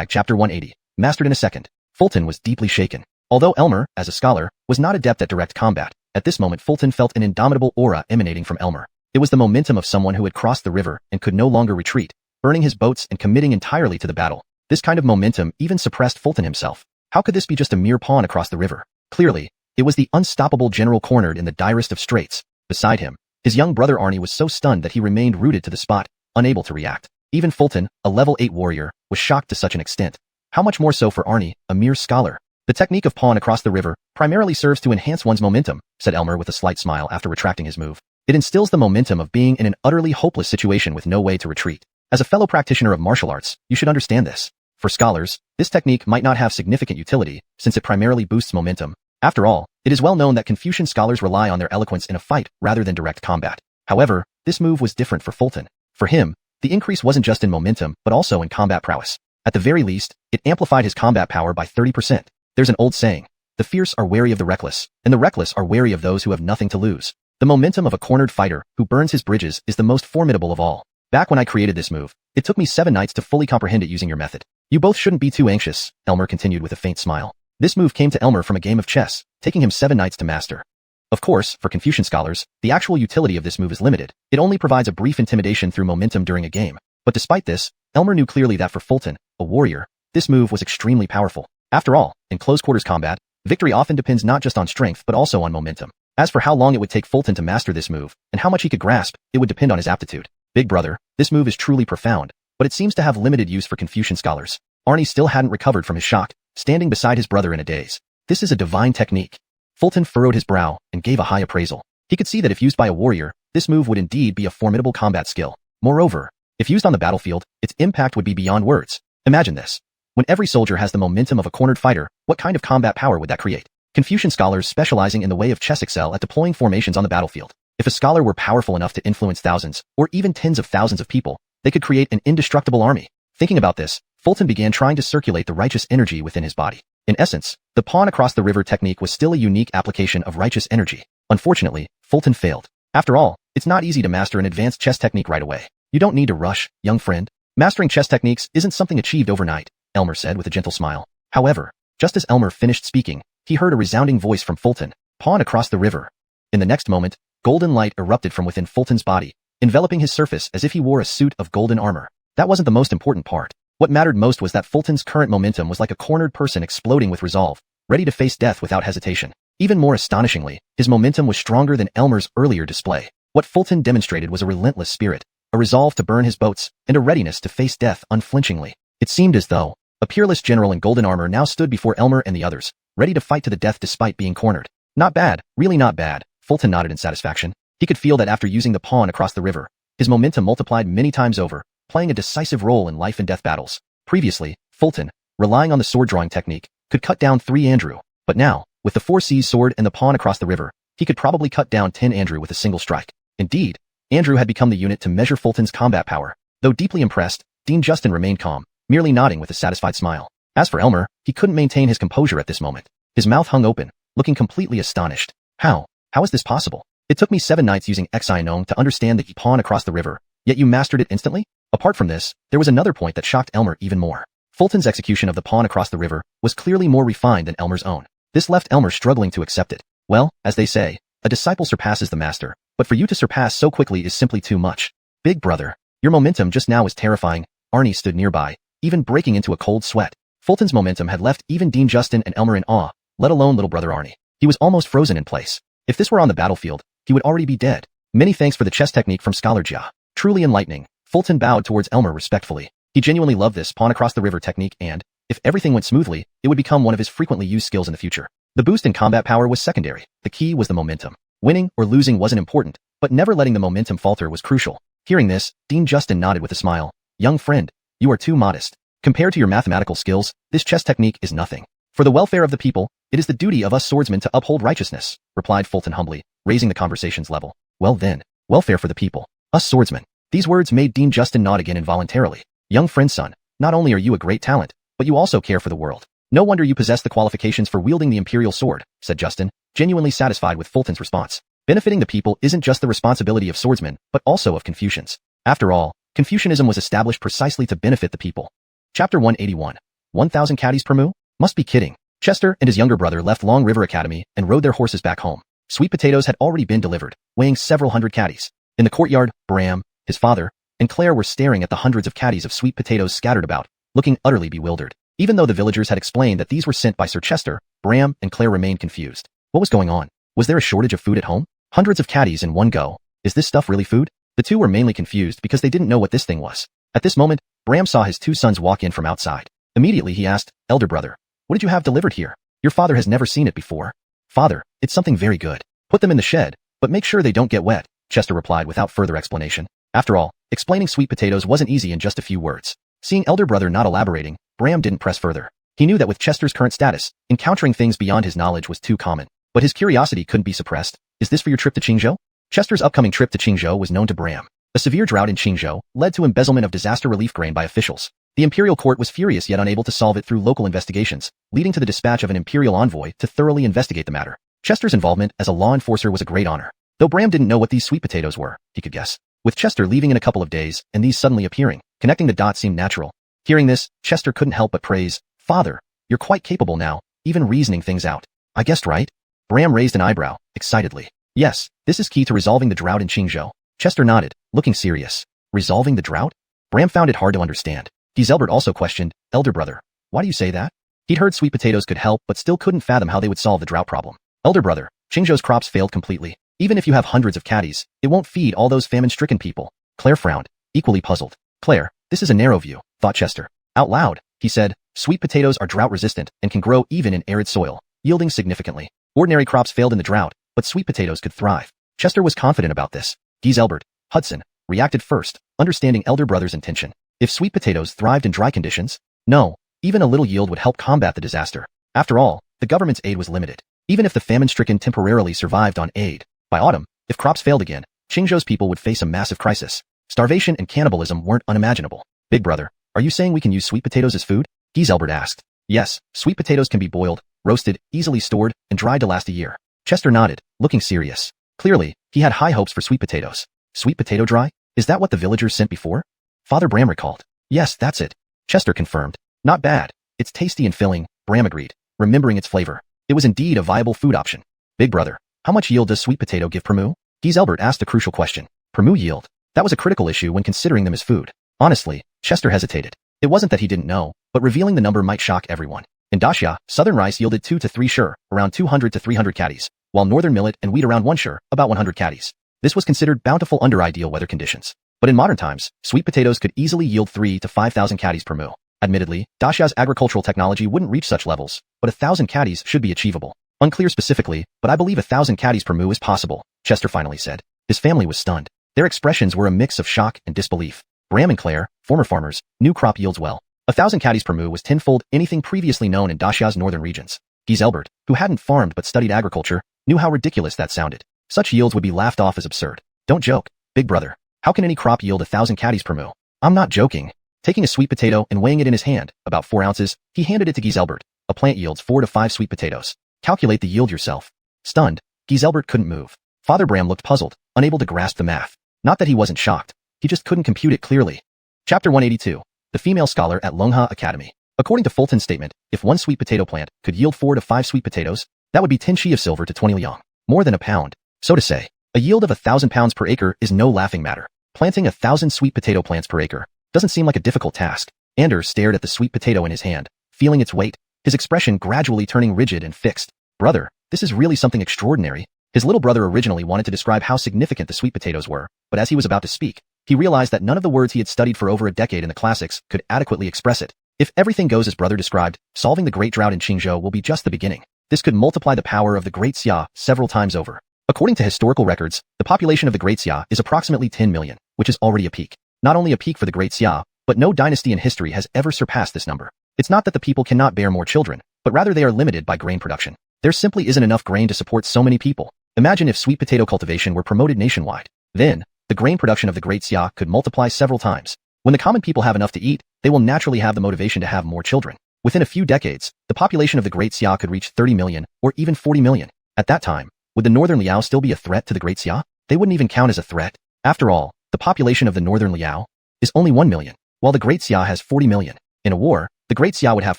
Chapter 180. Mastered in a second. Fulton was deeply shaken. Although Elmer, as a scholar, was not adept at direct combat, at this moment Fulton felt an indomitable aura emanating from Elmer. It was the momentum of someone who had crossed the river and could no longer retreat, burning his boats and committing entirely to the battle. This kind of momentum even suppressed Fulton himself. How could this be just a mere pawn across the river? Clearly, it was the unstoppable general cornered in the direst of straits. Beside him, his young brother Arnie was so stunned that he remained rooted to the spot, unable to react. Even Fulton, a level 8 warrior, was shocked to such an extent. How much more so for Arnie, a mere scholar? The technique of pawn across the river primarily serves to enhance one's momentum, said Elmer with a slight smile after retracting his move. It instills the momentum of being in an utterly hopeless situation with no way to retreat. As a fellow practitioner of martial arts, you should understand this. For scholars, this technique might not have significant utility, since it primarily boosts momentum, After all, it is well known that Confucian scholars rely on their eloquence in a fight rather than direct combat. However, this move was different for Fulton. For him, the increase wasn't just in momentum, but also in combat prowess. At the very least, it amplified his combat power by 30%. There's an old saying, the fierce are wary of the reckless, and the reckless are wary of those who have nothing to lose. The momentum of a cornered fighter who burns his bridges is the most formidable of all. Back when I created this move, it took me 7 nights to fully comprehend it using your method. You both shouldn't be too anxious, Elmer continued with a faint smile. This move came to Elmer from a game of chess, taking him 7 nights to master. Of course, for Confucian scholars, the actual utility of this move is limited. It only provides a brief intimidation through momentum during a game. But despite this, Elmer knew clearly that for Fulton, a warrior, this move was extremely powerful. After all, in close quarters combat, victory often depends not just on strength but also on momentum. As for how long it would take Fulton to master this move, and how much he could grasp, it would depend on his aptitude. Big brother, this move is truly profound, but it seems to have limited use for Confucian scholars. Arnie still hadn't recovered from his shock, standing beside his brother in a daze. This is a divine technique. Fulton furrowed his brow and gave a high appraisal. He could see that if used by a warrior, this move would indeed be a formidable combat skill. Moreover, if used on the battlefield, its impact would be beyond words. Imagine this. When every soldier has the momentum of a cornered fighter, what kind of combat power would that create? Confucian scholars specializing in the way of chess excel at deploying formations on the battlefield. If a scholar were powerful enough to influence thousands, or even tens of thousands of people, they could create an indestructible army. Thinking about this, Fulton began trying to circulate the righteous energy within his body. In essence, the pawn across the river technique was still a unique application of righteous energy. Unfortunately, Fulton failed. After all, it's not easy to master an advanced chess technique right away. You don't need to rush, young friend. Mastering chess techniques isn't something achieved overnight, Elmer said with a gentle smile. However, just as Elmer finished speaking, he heard a resounding voice from Fulton, pawn across the river. In the next moment, golden light erupted from within Fulton's body, enveloping his surface as if he wore a suit of golden armor. That wasn't the most important part. What mattered most was that Fulton's current momentum was like a cornered person exploding with resolve, ready to face death without hesitation. Even more astonishingly, his momentum was stronger than Elmer's earlier display. What Fulton demonstrated was a relentless spirit, a resolve to burn his boats, and a readiness to face death unflinchingly. It seemed as though a peerless general in golden armor now stood before Elmer and the others, ready to fight to the death despite being cornered. Not bad, really not bad, Fulton nodded in satisfaction. He could feel that after using the pawn across the river, his momentum multiplied many times over, playing a decisive role in life and death battles. Previously, Fulton, relying on the sword drawing technique, could cut down 3 Andrew, but now, with the 4C's sword and the pawn across the river, he could probably cut down 10 Andrew with a single strike. Indeed, Andrew had become the unit to measure Fulton's combat power. Though deeply impressed, Dean Justin remained calm, merely nodding with a satisfied smile. As for Elmer, he couldn't maintain his composure at this moment. His mouth hung open, looking completely astonished. How is this possible? It took me 7 nights using Xianong to understand the pawn across the river, yet you mastered it instantly? Apart from this, there was another point that shocked Elmer even more. Fulton's execution of the pawn across the river was clearly more refined than Elmer's own. This left Elmer struggling to accept it. Well, as they say, a disciple surpasses the master, but for you to surpass so quickly is simply too much. Big brother, your momentum just now is terrifying. Arnie stood nearby, even breaking into a cold sweat. Fulton's momentum had left even Dean Justin and Elmer in awe, let alone little brother Arnie. He was almost frozen in place. If this were on the battlefield, he would already be dead. Many thanks for the chess technique from Scholar Jian. Truly enlightening. Fulton bowed towards Elmer respectfully. He genuinely loved this pawn across the river technique and, if everything went smoothly, it would become one of his frequently used skills in the future. The boost in combat power was secondary. The key was the momentum. Winning or losing wasn't important, but never letting the momentum falter was crucial. Hearing this, Dean Justin nodded with a smile. Young friend, you are too modest. Compared to your mathematical skills, this chess technique is nothing. For the welfare of the people, it is the duty of us swordsmen to uphold righteousness, replied Fulton humbly, raising the conversation's level. Well then, welfare for the people. Us swordsmen. These words made Dean Justin nod again involuntarily. Young friend son, not only are you a great talent, but you also care for the world. No wonder you possess the qualifications for wielding the imperial sword, said Justin, genuinely satisfied with Fulton's response. Benefiting the people isn't just the responsibility of swordsmen, but also of Confucians. After all, Confucianism was established precisely to benefit the people. Chapter 181. 1,000 caddies per moo? Must be kidding. Chester and his younger brother left Long River Academy and rode their horses back home. Sweet potatoes had already been delivered, weighing several hundred caddies. In the courtyard, Bram, his father, and Claire were staring at the hundreds of caddies of sweet potatoes scattered about, looking utterly bewildered. Even though the villagers had explained that these were sent by Sir Chester, Bram and Claire remained confused. What was going on? Was there a shortage of food at home? Hundreds of caddies in one go. Is this stuff really food? The two were mainly confused because they didn't know what this thing was. At this moment, Bram saw his 2 sons walk in from outside. Immediately he asked, "Elder brother, what did you have delivered here? Your father has never seen it before." "Father, it's something very good. Put them in the shed, but make sure they don't get wet," Chester replied without further explanation. After all, explaining sweet potatoes wasn't easy in just a few words. Seeing elder brother not elaborating, Bram didn't press further. He knew that with Chester's current status, encountering things beyond his knowledge was too common. But his curiosity couldn't be suppressed. Is this for your trip to Qingzhou? Chester's upcoming trip to Qingzhou was known to Bram. A severe drought in Qingzhou led to embezzlement of disaster relief grain by officials. The imperial court was furious yet unable to solve it through local investigations, leading to the dispatch of an imperial envoy to thoroughly investigate the matter. Chester's involvement as a law enforcer was a great honor. Though Bram didn't know what these sweet potatoes were, he could guess. With Chester leaving in a couple of days and these suddenly appearing, connecting the dots seemed natural. Hearing this, Chester couldn't help but praise, "Father, you're quite capable now, even reasoning things out." "I guessed right?" Bram raised an eyebrow, excitedly. "Yes, this is key to resolving the drought in Qingzhou." Chester nodded, looking serious. Resolving the drought? Bram found it hard to understand. Giselbert also questioned, "Elder brother, why do you say that?" He'd heard sweet potatoes could help but still couldn't fathom how they would solve the drought problem. "Elder brother, Qingzhou's crops failed completely. Even if you have hundreds of caddies, it won't feed all those famine-stricken people." Claire frowned, equally puzzled. "Claire, this is a narrow view," thought Chester. Out loud, he said, "Sweet potatoes are drought-resistant and can grow even in arid soil, yielding significantly. Ordinary crops failed in the drought, but sweet potatoes could thrive." Chester was confident about this. Giselbert, Hudson, reacted first, understanding elder brother's intention. If sweet potatoes thrived in dry conditions? No, even a little yield would help combat the disaster. After all, the government's aid was limited. Even if the famine-stricken temporarily survived on aid, by autumn, if crops failed again, Qingzhou's people would face a massive crisis. Starvation and cannibalism weren't unimaginable. "Big brother, are you saying we can use sweet potatoes as food?" Giselbert asked. "Yes, sweet potatoes can be boiled, roasted, easily stored, and dried to last a year." Chester nodded, looking serious. Clearly, he had high hopes for sweet potatoes. "Sweet potato dry? Is that what the villagers sent before?" Father Bram recalled. "Yes, that's it." Chester confirmed. "Not bad. It's tasty and filling," Bram agreed, remembering its flavor. It was indeed a viable food option. "Big brother, how much yield does sweet potato give per moo?" Giselbert asked a crucial question. Per moo yield? That was a critical issue when considering them as food. Honestly, Chester hesitated. It wasn't that he didn't know, but revealing the number might shock everyone. In Daxia, southern rice yielded 2 to 3 shur, around 200 to 300 caddies, while northern millet and wheat around 1 shur, about 100 caddies. This was considered bountiful under ideal weather conditions. But in modern times, sweet potatoes could easily yield 3 to 5,000 caddies per moo. Admittedly, Daxia's agricultural technology wouldn't reach such levels, but 1,000 caddies should be achievable. Unclear specifically, but I believe 1,000 caddies per moo is possible, Chester finally said. His family was stunned. Their expressions were a mix of shock and disbelief. Bram and Claire, former farmers, knew crop yields well. 1,000 caddies per moo was tenfold anything previously known in Daxia's northern regions. Giselbert, who hadn't farmed but studied agriculture, knew how ridiculous that sounded. Such yields would be laughed off as absurd. "Don't joke, big brother. How can any crop yield 1,000 caddies per moo?" "I'm not joking." Taking a sweet potato and weighing it in his hand, about 4 ounces, he handed it to Giselbert. "A plant yields 4 to 5 sweet potatoes. Calculate the yield yourself." Stunned, Giselbert couldn't move. Father Bram looked puzzled, unable to grasp the math. Not that he wasn't shocked. He just couldn't compute it clearly. Chapter 182. The Female Scholar at Longha Academy. According to Fulton's statement, if one sweet potato plant could yield 4 to 5 sweet potatoes, that would be 10 shi of silver to 20 liang. More than a pound. So to say, a yield of 1,000 pounds per acre is no laughing matter. Planting 1,000 sweet potato plants per acre doesn't seem like a difficult task. Anders stared at the sweet potato in his hand, feeling its weight, his expression gradually turning rigid and fixed. "Brother, this is really something extraordinary." His little brother originally wanted to describe how significant the sweet potatoes were, but as he was about to speak, he realized that none of the words he had studied for over a decade in the classics could adequately express it. If everything goes as brother described, solving the great drought in Qingzhou will be just the beginning. This could multiply the power of the Great Xia several times over. According to historical records, the population of the Great Xia is approximately 10 million, which is already a peak. Not only a peak for the Great Xia, but no dynasty in history has ever surpassed this number. It's not that the people cannot bear more children, but rather they are limited by grain production. There simply isn't enough grain to support so many people. Imagine if sweet potato cultivation were promoted nationwide. Then, the grain production of the Great Xia could multiply several times. When the common people have enough to eat, they will naturally have the motivation to have more children. Within a few decades, the population of the Great Xia could reach 30 million, or even 40 million. At that time, would the Northern Liao still be a threat to the Great Xia? They wouldn't even count as a threat. After all, the population of the Northern Liao is only 1 million, while the Great Xia has 40 million. In a war, the Great Xia would have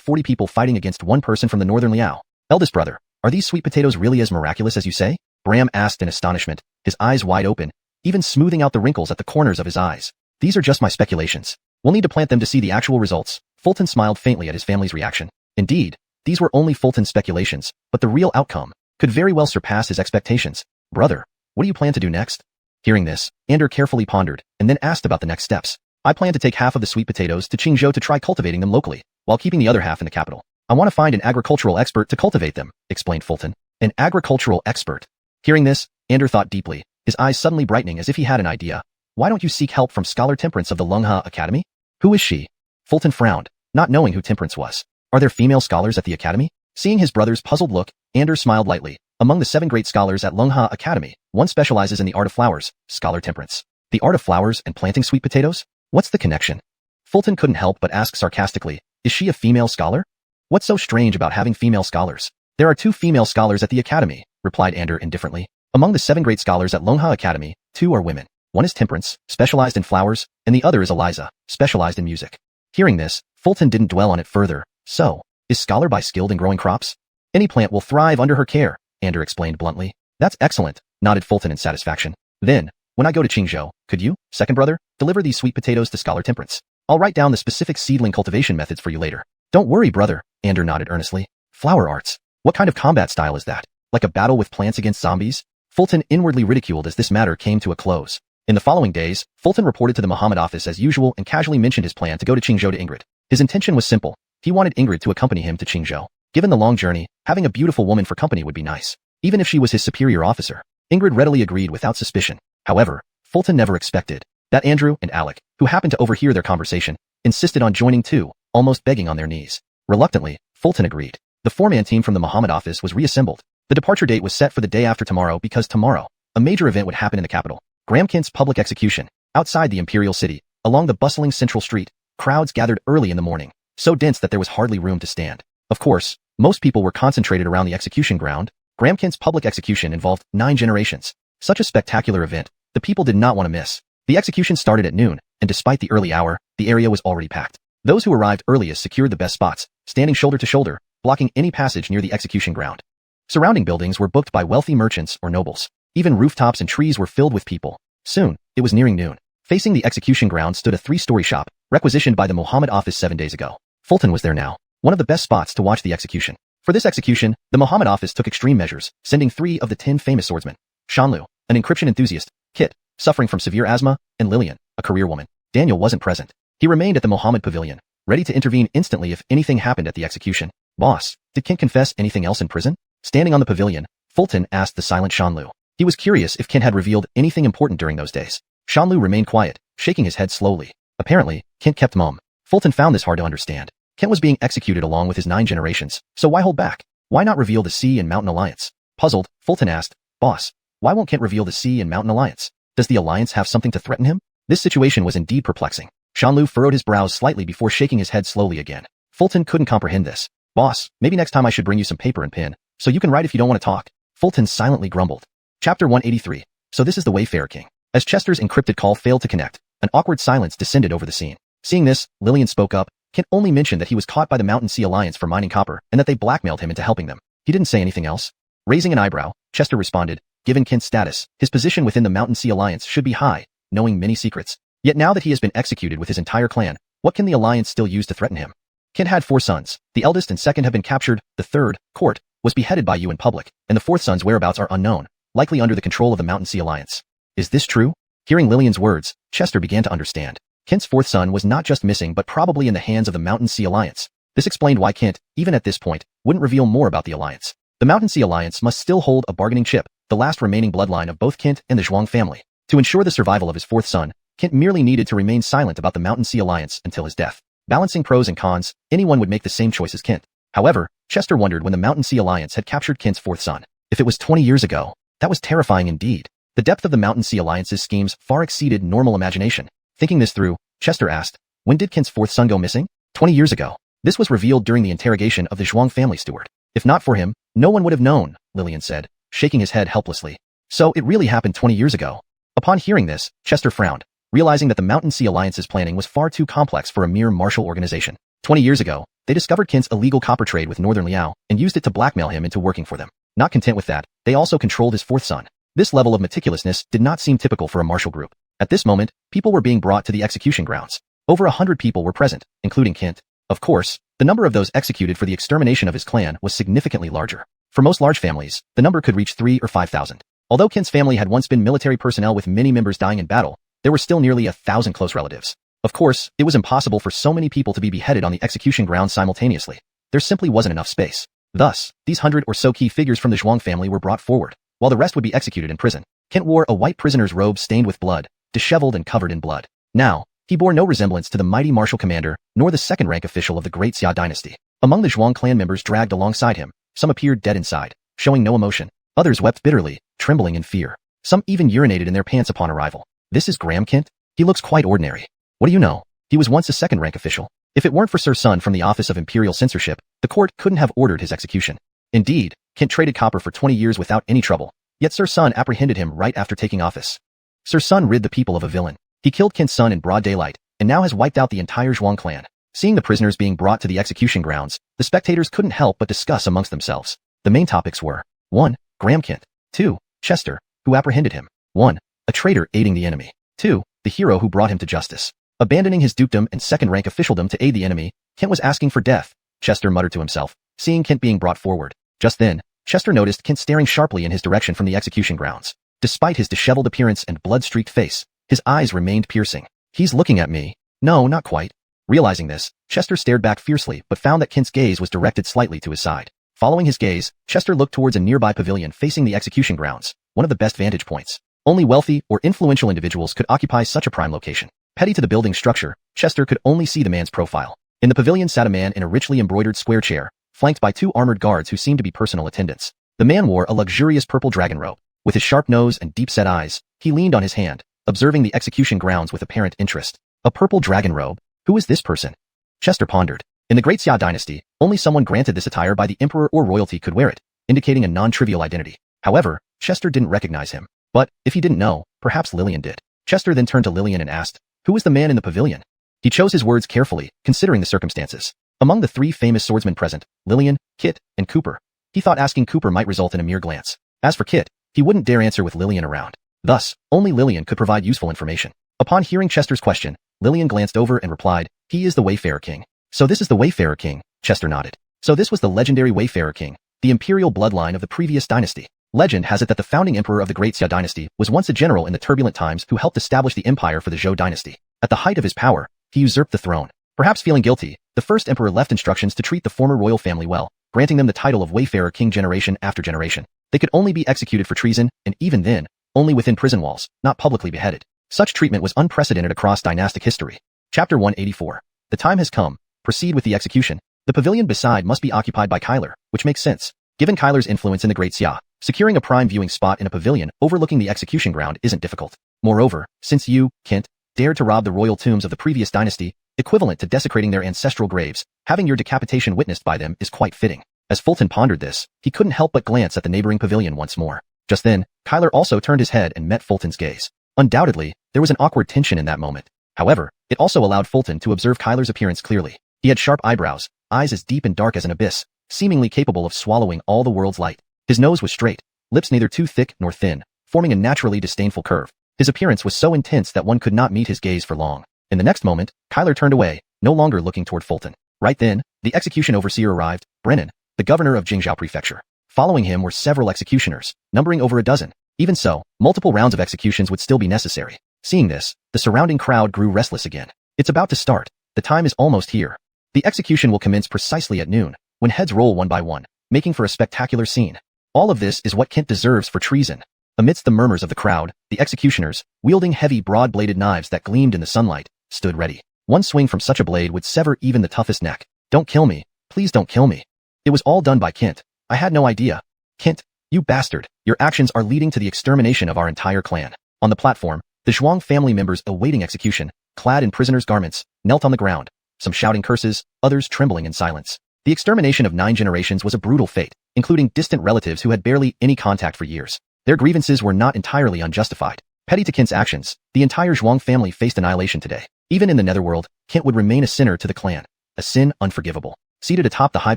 40 people fighting against one person from the Northern Liao. "Eldest brother, are these sweet potatoes really as miraculous as you say?" Bram asked in astonishment, his eyes wide open, even smoothing out the wrinkles at the corners of his eyes. "These are just my speculations. We'll need to plant them to see the actual results." Fulton smiled faintly at his family's reaction. Indeed, these were only Fulton's speculations, but the real outcome could very well surpass his expectations. "Brother, what do you plan to do next?" Hearing this, Ander carefully pondered, and then asked about the next steps. "I plan to take half of the sweet potatoes to Qingzhou to try cultivating them locally, while keeping the other half in the capital. I want to find an agricultural expert to cultivate them," explained Fulton. "An agricultural expert?" Hearing this, Ander thought deeply, his eyes suddenly brightening as if he had an idea. "Why don't you seek help from Scholar Temperance of the Longha Academy?" "Who is she?" Fulton frowned, not knowing who Temperance was. Are there female scholars at the academy? Seeing his brother's puzzled look, Ander smiled lightly. Among the 7 great scholars at Lungha Academy, one specializes in the art of flowers, Scholar Temperance. The art of flowers and planting sweet potatoes? What's the connection? Fulton couldn't help but ask sarcastically, is she a female scholar? What's so strange about having female scholars? There are 2 female scholars at the academy, replied Ander indifferently. Among the 7 great scholars at Lungha Academy, 2 are women. One is Temperance, specialized in flowers, and the other is Eliza, specialized in music. Hearing this, Fulton didn't dwell on it further. So, is Scholar By skilled in growing crops? Any plant will thrive under her care, Ander explained bluntly. That's excellent, nodded Fulton in satisfaction. Then, when I go to Qingzhou, could you, second brother, deliver these sweet potatoes to Scholar Temperance? I'll write down the specific seedling cultivation methods for you later. Don't worry, brother, Ander nodded earnestly. Flower arts. What kind of combat style is that? Like a battle with plants against zombies? Fulton inwardly ridiculed as this matter came to a close. In the following days, Fulton reported to the Muhammad office as usual and casually mentioned his plan to go to Qingzhou to Ingrid. His intention was simple. He wanted Ingrid to accompany him to Qingzhou. Given the long journey, having a beautiful woman for company would be nice. Even if she was his superior officer. Ingrid readily agreed without suspicion. However, Fulton never expected that Andrew and Alec, who happened to overhear their conversation, insisted on joining too, almost begging on their knees. Reluctantly, Fulton agreed. The 4-man team from the Muhammad office was reassembled. The departure date was set for the day after tomorrow because tomorrow, a major event would happen in the capital. Graham Kent's public execution. Outside the imperial city, along the bustling central street, crowds gathered early in the morning, so dense that there was hardly room to stand. Of course, most people were concentrated around the execution ground. Graham Kent's public execution involved 9 generations. Such a spectacular event, the people did not want to miss. The execution started at noon, and despite the early hour, the area was already packed. Those who arrived earliest secured the best spots, standing shoulder to shoulder, blocking any passage near the execution ground. Surrounding buildings were booked by wealthy merchants or nobles. Even rooftops and trees were filled with people. Soon, it was nearing noon. Facing the execution ground stood a 3-story shop, requisitioned by the Muhammad office 7 days ago. Fulton was there now, one of the best spots to watch the execution. For this execution, the Muhammad office took extreme measures, sending 3 of the 10 famous swordsmen. Shanlu, an encryption enthusiast, Kit, suffering from severe asthma, and Lillian, a career woman. Daniel wasn't present. He remained at the Muhammad pavilion, ready to intervene instantly if anything happened at the execution. Boss, did Kent confess anything else in prison? Standing on the pavilion, Fulton asked the silent Shanlu. He was curious if Kent had revealed anything important during those days. Shanlu remained quiet, shaking his head slowly. Apparently, Kent kept mum. Fulton found this hard to understand. Kent was being executed along with his 9 generations, so why hold back? Why not reveal the Sea and Mountain Alliance? Puzzled, Fulton asked, Boss, why won't Kent reveal the Sea and Mountain Alliance? Does the alliance have something to threaten him? This situation was indeed perplexing. Shanlu furrowed his brows slightly before shaking his head slowly again. Fulton couldn't comprehend this. Boss, maybe next time I should bring you some paper and pen, so you can write if you don't want to talk. Fulton silently grumbled. Chapter 183. So this is the Wayfarer King. As Chester's encrypted call failed to connect, an awkward silence descended over the scene. Seeing this, Lillian spoke up. Kent only mentioned that he was caught by the Mountain Sea Alliance for mining copper and that they blackmailed him into helping them. He didn't say anything else. Raising an eyebrow, Chester responded, given Kent's status, his position within the Mountain Sea Alliance should be high, knowing many secrets. Yet now that he has been executed with his entire clan, what can the Alliance still use to threaten him? Kent had 4 sons. The eldest and second have been captured. The third, Court, was beheaded by you in public, and the 4th son's whereabouts are unknown, likely under the control of the Mountain Sea Alliance. Is this true? Hearing Lillian's words, Chester began to understand. Kent's 4th son was not just missing but probably in the hands of the Mountain Sea Alliance. This explained why Kent, even at this point, wouldn't reveal more about the Alliance. The Mountain Sea Alliance must still hold a bargaining chip, the last remaining bloodline of both Kent and the Zhuang family. To ensure the survival of his 4th son, Kent merely needed to remain silent about the Mountain Sea Alliance until his death. Balancing pros and cons, anyone would make the same choice as Kent. However, Chester wondered when the Mountain Sea Alliance had captured Kent's 4th son. If it was 20 years ago, that was terrifying indeed. The depth of the Mountain Sea Alliance's schemes far exceeded normal imagination. Thinking this through, Chester asked, when did Kent's 4th son go missing? 20 years ago. This was revealed during the interrogation of the Zhuang family steward. If not for him, no one would have known, Lillian said, shaking his head helplessly. So it really happened 20 years ago. Upon hearing this, Chester frowned, realizing that the Mountain Sea Alliance's planning was far too complex for a mere martial organization. 20 years ago, they discovered Kent's illegal copper trade with Northern Liao and used it to blackmail him into working for them. Not content with that, they also controlled his 4th son. This level of meticulousness did not seem typical for a martial group. At this moment, people were being brought to the execution grounds. Over 100 people were present, including Kent. Of course, the number of those executed for the extermination of his clan was significantly larger. For most large families, the number could reach 3,000 or 5,000. Although Kent's family had once been military personnel with many members dying in battle, there were still nearly 1,000 close relatives. Of course, it was impossible for so many people to be beheaded on the execution grounds simultaneously. There simply wasn't enough space. Thus, these 100 or so key figures from the Zhuang family were brought forward, while the rest would be executed in prison. Kent wore a white prisoner's robe stained with blood, disheveled and covered in blood. Now, he bore no resemblance to the mighty martial commander, nor the second-rank official of the great Xia dynasty. Among the Zhuang clan members dragged alongside him, some appeared dead inside, showing no emotion. Others wept bitterly, trembling in fear. Some even urinated in their pants upon arrival. This is Graham Kent? He looks quite ordinary. What do you know? He was once a second-rank official. If it weren't for Sir Sun from the Office of Imperial Censorship, the court couldn't have ordered his execution. Indeed, Kent traded copper for 20 years without any trouble, yet Sir Sun apprehended him right after taking office. Sir Sun rid the people of a villain. He killed Kent's son in broad daylight, and now has wiped out the entire Zhuang clan. Seeing the prisoners being brought to the execution grounds, the spectators couldn't help but discuss amongst themselves. The main topics were 1. Graham Kent. 2. Chester, who apprehended him. 1. A traitor aiding the enemy. 2. The hero who brought him to justice. Abandoning his dukedom and second-rank officialdom to aid the enemy, Kent was asking for death, Chester muttered to himself, seeing Kent being brought forward. Just then, Chester noticed Kent staring sharply in his direction from the execution grounds. Despite his disheveled appearance and blood-streaked face, his eyes remained piercing. He's looking at me. No, not quite. Realizing this, Chester stared back fiercely but found that Kent's gaze was directed slightly to his side. Following his gaze, Chester looked towards a nearby pavilion facing the execution grounds, one of the best vantage points. Only wealthy or influential individuals could occupy such a prime location. Petty to the building's structure, Chester could only see the man's profile. In the pavilion sat a man in a richly embroidered square chair, flanked by 2 armored guards who seemed to be personal attendants. The man wore a luxurious purple dragon robe. With his sharp nose and deep-set eyes, he leaned on his hand, observing the execution grounds with apparent interest. A purple dragon robe? Who is this person? Chester pondered. In the Great Xia dynasty, only someone granted this attire by the emperor or royalty could wear it, indicating a non-trivial identity. However, Chester didn't recognize him. But, if he didn't know, perhaps Lillian did. Chester then turned to Lillian and asked, who is the man in the pavilion? He chose his words carefully, considering the circumstances. Among the 3 famous swordsmen present, Lillian, Kit, and Cooper, he thought asking Cooper might result in a mere glance. As for Kit, he wouldn't dare answer with Lillian around. Thus, only Lillian could provide useful information. Upon hearing Chester's question, Lillian glanced over and replied, he is the Wayfarer King. So this is the Wayfarer King, Chester nodded. So this was the legendary Wayfarer King, the imperial bloodline of the previous dynasty. Legend has it that the founding emperor of the Great Xia dynasty was once a general in the turbulent times who helped establish the empire for the Zhou dynasty. At the height of his power, he usurped the throne. Perhaps feeling guilty, the first emperor left instructions to treat the former royal family well, granting them the title of Wayfarer King generation after generation. They could only be executed for treason, and even then, only within prison walls, not publicly beheaded. Such treatment was unprecedented across dynastic history. Chapter 184. The time has come. Proceed with the execution. The pavilion beside must be occupied by Kyler, which makes sense. Given Kyler's influence in the Great Xia, securing a prime viewing spot in a pavilion overlooking the execution ground isn't difficult. Moreover, since you, Kent, dared to rob the royal tombs of the previous dynasty, equivalent to desecrating their ancestral graves, having your decapitation witnessed by them is quite fitting. As Fulton pondered this, he couldn't help but glance at the neighboring pavilion once more. Just then, Kyler also turned his head and met Fulton's gaze. Undoubtedly, there was an awkward tension in that moment. However, it also allowed Fulton to observe Kyler's appearance clearly. He had sharp eyebrows, eyes as deep and dark as an abyss, seemingly capable of swallowing all the world's light. His nose was straight, lips neither too thick nor thin, forming a naturally disdainful curve. His appearance was so intense that one could not meet his gaze for long. In the next moment, Kyler turned away, no longer looking toward Fulton. Right then, the execution overseer arrived, Brennan, the governor of Jingzhou Prefecture. Following him were several executioners, numbering over a dozen. Even so, multiple rounds of executions would still be necessary. Seeing this, the surrounding crowd grew restless again. It's about to start. The time is almost here. The execution will commence precisely at noon, when heads roll one by one, making for a spectacular scene. All of this is what Kent deserves for treason. Amidst the murmurs of the crowd, the executioners, wielding heavy broad-bladed knives that gleamed in the sunlight, stood ready. One swing from such a blade would sever even the toughest neck. Don't kill me. Please don't kill me. It was all done by Kent. I had no idea. Kent, you bastard. Your actions are leading to the extermination of our entire clan. On the platform, the Zhuang family members awaiting execution, clad in prisoners' garments, knelt on the ground, some shouting curses, others trembling in silence. The extermination of 9 generations was a brutal fate, including distant relatives who had barely any contact for years. Their grievances were not entirely unjustified. Petty to Kent's actions, the entire Zhuang family faced annihilation today. Even in the netherworld, Kent would remain a sinner to the clan, a sin unforgivable. Seated atop the high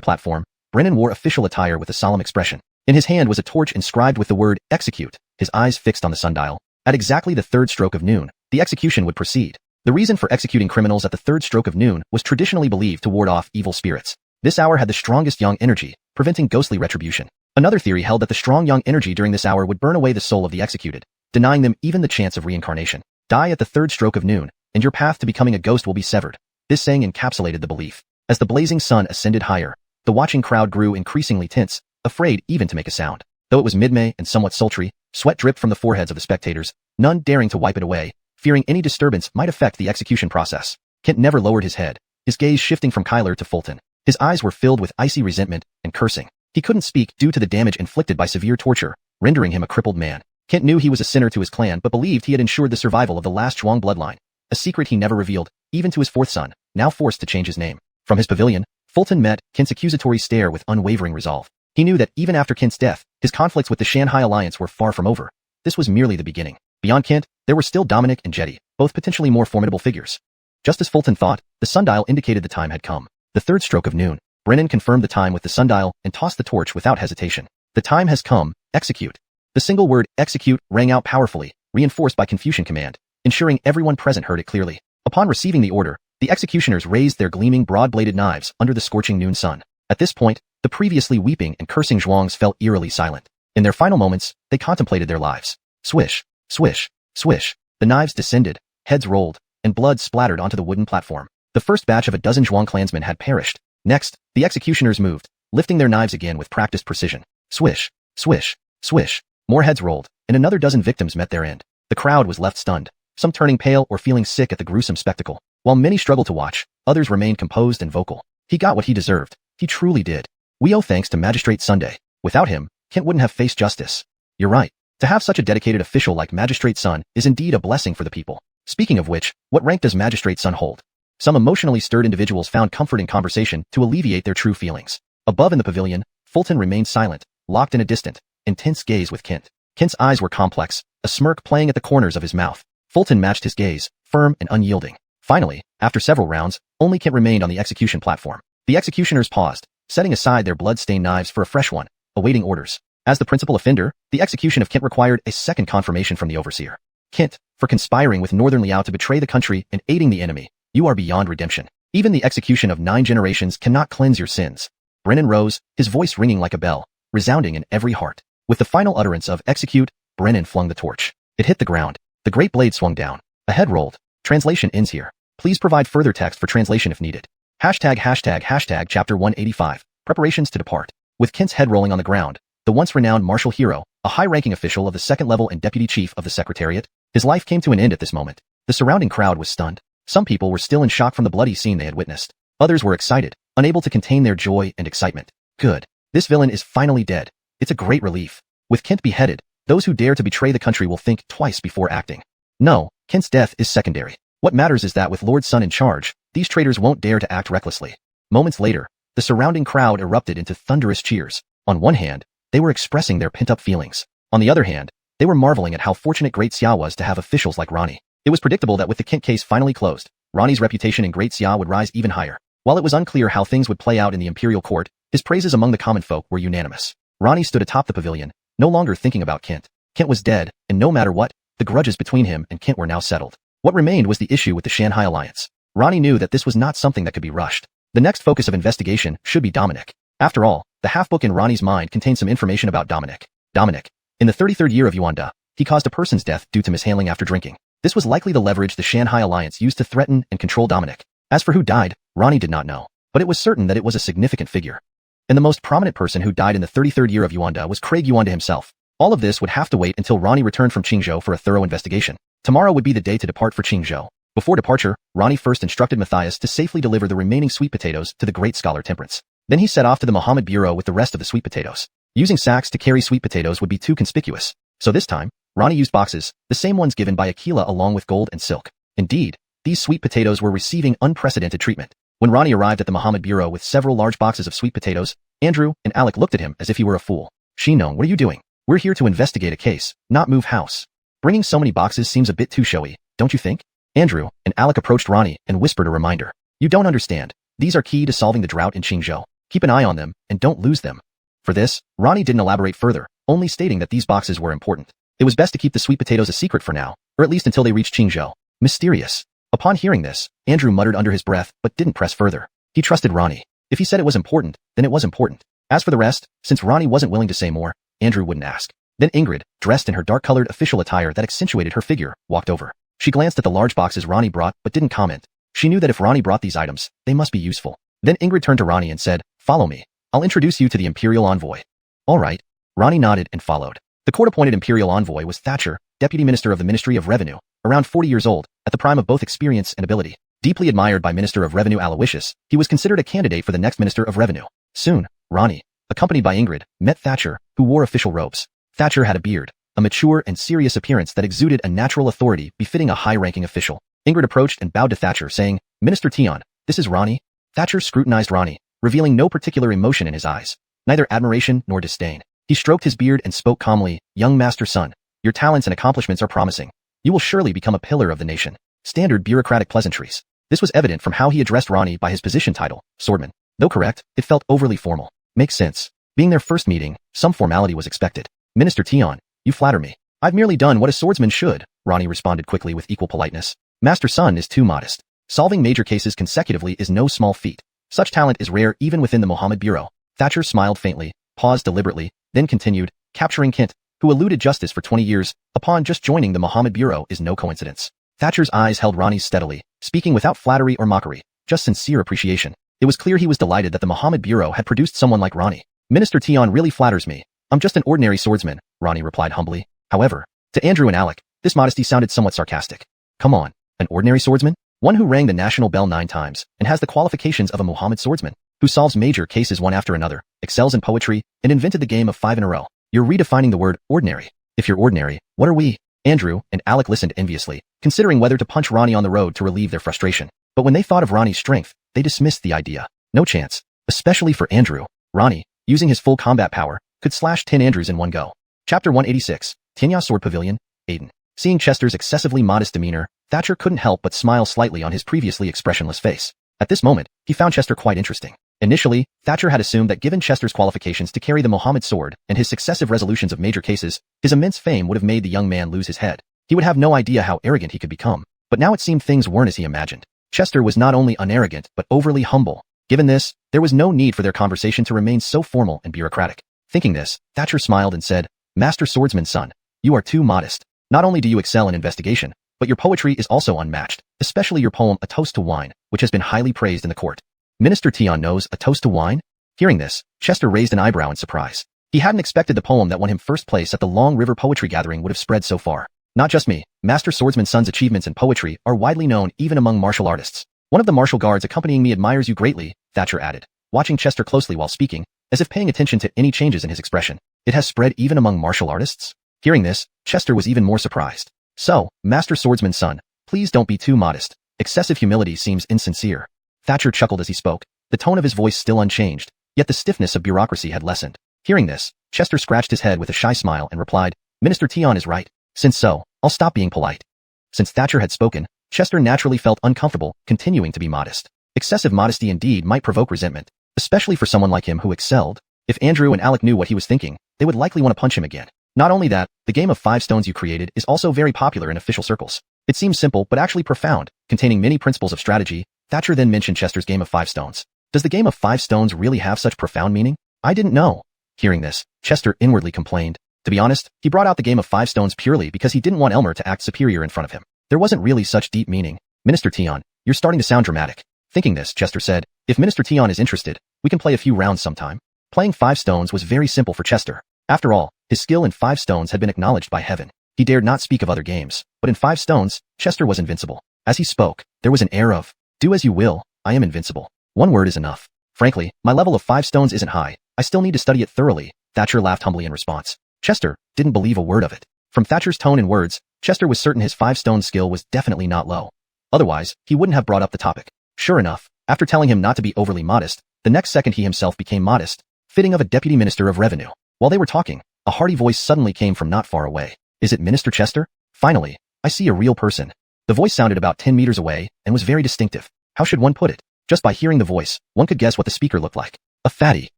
platform, Brennan wore official attire with a solemn expression. In his hand was a torch inscribed with the word, execute, his eyes fixed on the sundial. At exactly the 3rd stroke of noon, the execution would proceed. The reason for executing criminals at the 3rd stroke of noon was traditionally believed to ward off evil spirits. This hour had the strongest yang energy, preventing ghostly retribution. Another theory held that the strong yang energy during this hour would burn away the soul of the executed, denying them even the chance of reincarnation. Die at the 3rd stroke of noon, and your path to becoming a ghost will be severed. This saying encapsulated the belief. As the blazing sun ascended higher, the watching crowd grew increasingly tense, afraid even to make a sound. Though it was mid-May and somewhat sultry, sweat dripped from the foreheads of the spectators, none daring to wipe it away, fearing any disturbance might affect the execution process. Kent never lowered his head, his gaze shifting from Kyler to Fulton. His eyes were filled with icy resentment and cursing. He couldn't speak due to the damage inflicted by severe torture, rendering him a crippled man. Kent knew he was a sinner to his clan but believed he had ensured the survival of the last Zhuang bloodline, a secret he never revealed, even to his fourth son, now forced to change his name. From his pavilion, Fulton met Kent's accusatory stare with unwavering resolve. He knew that even after Kent's death, his conflicts with the Shanghai alliance were far from over. This was merely the beginning. Beyond Kent, there were still Dominic and Jetty, both potentially more formidable figures. Just as Fulton thought, the sundial indicated the time had come. The third stroke of noon. Brennan confirmed the time with the sundial and tossed the torch without hesitation. The time has come, execute. The single word, execute, rang out powerfully, reinforced by Confucian command, ensuring everyone present heard it clearly. Upon receiving the order, the executioners raised their gleaming broad-bladed knives under the scorching noon sun. At this point, the previously weeping and cursing Zhuangs fell eerily silent. In their final moments, they contemplated their lives. Swish, swish, swish. The knives descended, heads rolled, and blood splattered onto the wooden platform. The first batch of a dozen Zhuang clansmen had perished. Next, the executioners moved, lifting their knives again with practiced precision. Swish, swish, swish. More heads rolled, and another dozen victims met their end. The crowd was left stunned, some turning pale or feeling sick at the gruesome spectacle. While many struggled to watch, others remained composed and vocal. He got what he deserved. He truly did. We owe thanks to Magistrate Sunday. Without him, Kent wouldn't have faced justice. You're right. To have such a dedicated official like Magistrate Sun is indeed a blessing for the people. Speaking of which, what rank does Magistrate Sun hold? Some emotionally stirred individuals found comfort in conversation to alleviate their true feelings. Above in the pavilion, Fulton remained silent, locked in a distant, intense gaze with Kent. Kent's eyes were complex, a smirk playing at the corners of his mouth. Fulton matched his gaze, firm and unyielding. Finally, after several rounds, only Kent remained on the execution platform. The executioners paused, setting aside their blood-stained knives for a fresh one, awaiting orders. As the principal offender, the execution of Kent required a second confirmation from the overseer. Kent, for conspiring with Northern Liao to betray the country and aiding the enemy, you are beyond redemption. Even the execution of 9 generations cannot cleanse your sins. Brennan rose, his voice ringing like a bell, resounding in every heart. With the final utterance of execute, Brennan flung the torch. It hit the ground. The great blade swung down. A head rolled. Translation ends here. Please provide further text for translation if needed. ####Chapter 185. Preparations to depart. With Kent's head rolling on the ground, the once renowned martial hero, a high-ranking official of the second level and deputy chief of the Secretariat, his life came to an end at this moment. The surrounding crowd was stunned. Some people were still in shock from the bloody scene they had witnessed. Others were excited, unable to contain their joy and excitement. Good. This villain is finally dead. It's a great relief. With Kent beheaded, those who dare to betray the country will think twice before acting. No, Kent's death is secondary. What matters is that with Lord Sun in charge, these traitors won't dare to act recklessly. Moments later, the surrounding crowd erupted into thunderous cheers. On one hand, they were expressing their pent-up feelings. On the other hand, they were marveling at how fortunate Great Xia was to have officials like Ronnie. It was predictable that with the Kent case finally closed, Ronnie's reputation in Great Xia would rise even higher. While it was unclear how things would play out in the imperial court, his praises among the common folk were unanimous. Ronnie stood atop the pavilion, no longer thinking about Kent. Kent was dead, and no matter what, the grudges between him and Kent were now settled. What remained was the issue with the Shanghai alliance. Ronnie knew that this was not something that could be rushed. The next focus of investigation should be Dominic. After all, the half-book in Ronnie's mind contained some information about Dominic. Dominic. In the 33rd year of Yuanda, he caused a person's death due to mishandling after drinking. This was likely the leverage the Shanghai alliance used to threaten and control Dominic. As for who died, Ronnie did not know, but it was certain that it was a significant figure. And the most prominent person who died in the 33rd year of Yuanda was Craig Yuanda himself. All of this would have to wait until Ronnie returned from Qingzhou for a thorough investigation. Tomorrow would be the day to depart for Qingzhou. Before departure, Ronnie first instructed Matthias to safely deliver the remaining sweet potatoes to the great scholar Temperance. Then he set off to the Muhammad Bureau with the rest of the sweet potatoes. Using sacks to carry sweet potatoes would be too conspicuous. So this time, Ronnie used boxes, the same ones given by Aquila along with gold and silk. Indeed, these sweet potatoes were receiving unprecedented treatment. When Ronnie arrived at the Muhammad Bureau with several large boxes of sweet potatoes, Andrew and Alec looked at him as if he were a fool. Shinong, what are you doing? We're here to investigate a case, not move house. Bringing so many boxes seems a bit too showy, don't you think? Andrew and Alec approached Ronnie and whispered a reminder. You don't understand. These are key to solving the drought in Qingzhou. Keep an eye on them, and don't lose them. For this, Ronnie didn't elaborate further, only stating that these boxes were important. It was best to keep the sweet potatoes a secret for now, or at least until they reached Qingzhou. Mysterious. Upon hearing this, Andrew muttered under his breath but didn't press further. He trusted Ronnie. If he said it was important, then it was important. As for the rest, since Ronnie wasn't willing to say more, Andrew wouldn't ask. Then Ingrid, dressed in her dark-colored official attire that accentuated her figure, walked over. She glanced at the large boxes Ronnie brought but didn't comment. She knew that if Ronnie brought these items, they must be useful. Then Ingrid turned to Ronnie and said, "Follow me. I'll introduce you to the Imperial Envoy." All right. Ronnie nodded and followed. The court-appointed Imperial Envoy was Thatcher, Deputy Minister of the Ministry of Revenue, around 40 years old, at the prime of both experience and ability. Deeply admired by Minister of Revenue Aloysius, he was considered a candidate for the next Minister of Revenue. Soon, Ronnie, accompanied by Ingrid, met Thatcher, who wore official robes. Thatcher had a beard, a mature and serious appearance that exuded a natural authority befitting a high-ranking official. Ingrid approached and bowed to Thatcher, saying, "Minister Jian, this is Ronnie." Thatcher scrutinized Ronnie, revealing no particular emotion in his eyes, neither admiration nor disdain. He stroked his beard and spoke calmly, "Young Master Son, your talents and accomplishments are promising. You will surely become a pillar of the nation." Standard bureaucratic pleasantries. This was evident from how he addressed Ronnie by his position title, Swordman. Though correct, it felt overly formal. Makes sense. Being their first meeting, some formality was expected. "Minister Jian, you flatter me. I've merely done what a swordsman should," Ronnie responded quickly with equal politeness. Master Son is too modest. Solving major cases consecutively is no small feat. Such talent is rare even within the Mohammed Bureau. Thatcher smiled faintly, paused deliberately, then continued, "Capturing Kint, who eluded justice for 20 years, upon just joining the Mohammed Bureau is no coincidence." Thatcher's eyes held Ronnie's steadily, speaking without flattery or mockery, just sincere appreciation. It was clear he was delighted that the Mohammed Bureau had produced someone like Ronnie. "Minister Jian really flatters me. I'm just an ordinary swordsman," Ronnie replied humbly. However, to Andrew and Alec, this modesty sounded somewhat sarcastic. "Come on, an ordinary swordsman? One who rang the national bell 9 times and has the qualifications of a Mohammed swordsman, who solves major cases one after another, excels in poetry, and invented the game of 5 in a row. You're redefining the word ordinary. If you're ordinary, what are we?" Andrew and Alec listened enviously, considering whether to punch Ronnie on the road to relieve their frustration. But when they thought of Ronnie's strength, they dismissed the idea. No chance. Especially for Andrew. Ronnie, using his full combat power, could slash 10 Andrews in one go. Chapter 186, Tinya Sword Pavilion, Aiden. Seeing Chester's excessively modest demeanor, Thatcher couldn't help but smile slightly on his previously expressionless face. At this moment, he found Chester quite interesting. Initially, Thatcher had assumed that given Chester's qualifications to carry the Mohammed sword and his successive resolutions of major cases, his immense fame would have made the young man lose his head. He would have no idea how arrogant he could become. But now it seemed things weren't as he imagined. Chester was not only unarrogant, but overly humble. Given this, there was no need for their conversation to remain so formal and bureaucratic. Thinking this, Thatcher smiled and said, "Master Swordsman's son, you are too modest. Not only do you excel in investigation, but your poetry is also unmatched, especially your poem A Toast to Wine, which has been highly praised in the court." Minister Jian knows A Toast to Wine? Hearing this, Chester raised an eyebrow in surprise. He hadn't expected the poem that won him first place at the Long River Poetry Gathering would have spread so far. "Not just me, Master Swordsman's son's achievements in poetry are widely known even among martial artists. One of the martial guards accompanying me admires you greatly," Thatcher added, watching Chester closely while speaking, as if paying attention to any changes in his expression. "It has spread even among martial artists?" Hearing this, Chester was even more surprised. "So, Master Swordsman's son, please don't be too modest. Excessive humility seems insincere." Thatcher chuckled as he spoke, the tone of his voice still unchanged, yet the stiffness of bureaucracy had lessened. Hearing this, Chester scratched his head with a shy smile and replied, "Minister Jian is right. Since so, I'll stop being polite." Since Thatcher had spoken, Chester naturally felt uncomfortable, continuing to be modest. Excessive modesty indeed might provoke resentment, especially for someone like him who excelled. If Andrew and Alec knew what he was thinking, they would likely want to punch him again. Not only that, the game of 5 stones you created is also very popular in official circles. It seems simple but actually profound, containing many principles of strategy. Thatcher then mentioned Chester's game of 5 stones. Does the game of 5 stones really have such profound meaning? I didn't know. Hearing this, Chester inwardly complained. To be honest, he brought out the game of 5 stones purely because he didn't want Elmer to act superior in front of him. There wasn't really such deep meaning. "Minister Jian, you're starting to sound dramatic." Thinking this, Chester said, "If Minister Jian is interested, we can play a few rounds sometime." Playing 5 stones was very simple for Chester. After all, his skill in 5 stones had been acknowledged by heaven. He dared not speak of other games, but in 5 stones, Chester was invincible. As he spoke, there was an air of, "Do as you will, I am invincible. One word is enough. Frankly, my level of 5 stones isn't high. I still need to study it thoroughly." Thatcher laughed humbly in response. Chester didn't believe a word of it. From Thatcher's tone and words, Chester was certain his 5 stone skill was definitely not low. Otherwise, he wouldn't have brought up the topic. Sure enough, after telling him not to be overly modest, the next second he himself became modest, fitting of a deputy minister of revenue. While they were talking, a hearty voice suddenly came from not far away. "Is it Minister Chester? Finally, I see a real person." The voice sounded about 10 meters away and was very distinctive. How should one put it? Just by hearing the voice, one could guess what the speaker looked like. A fatty.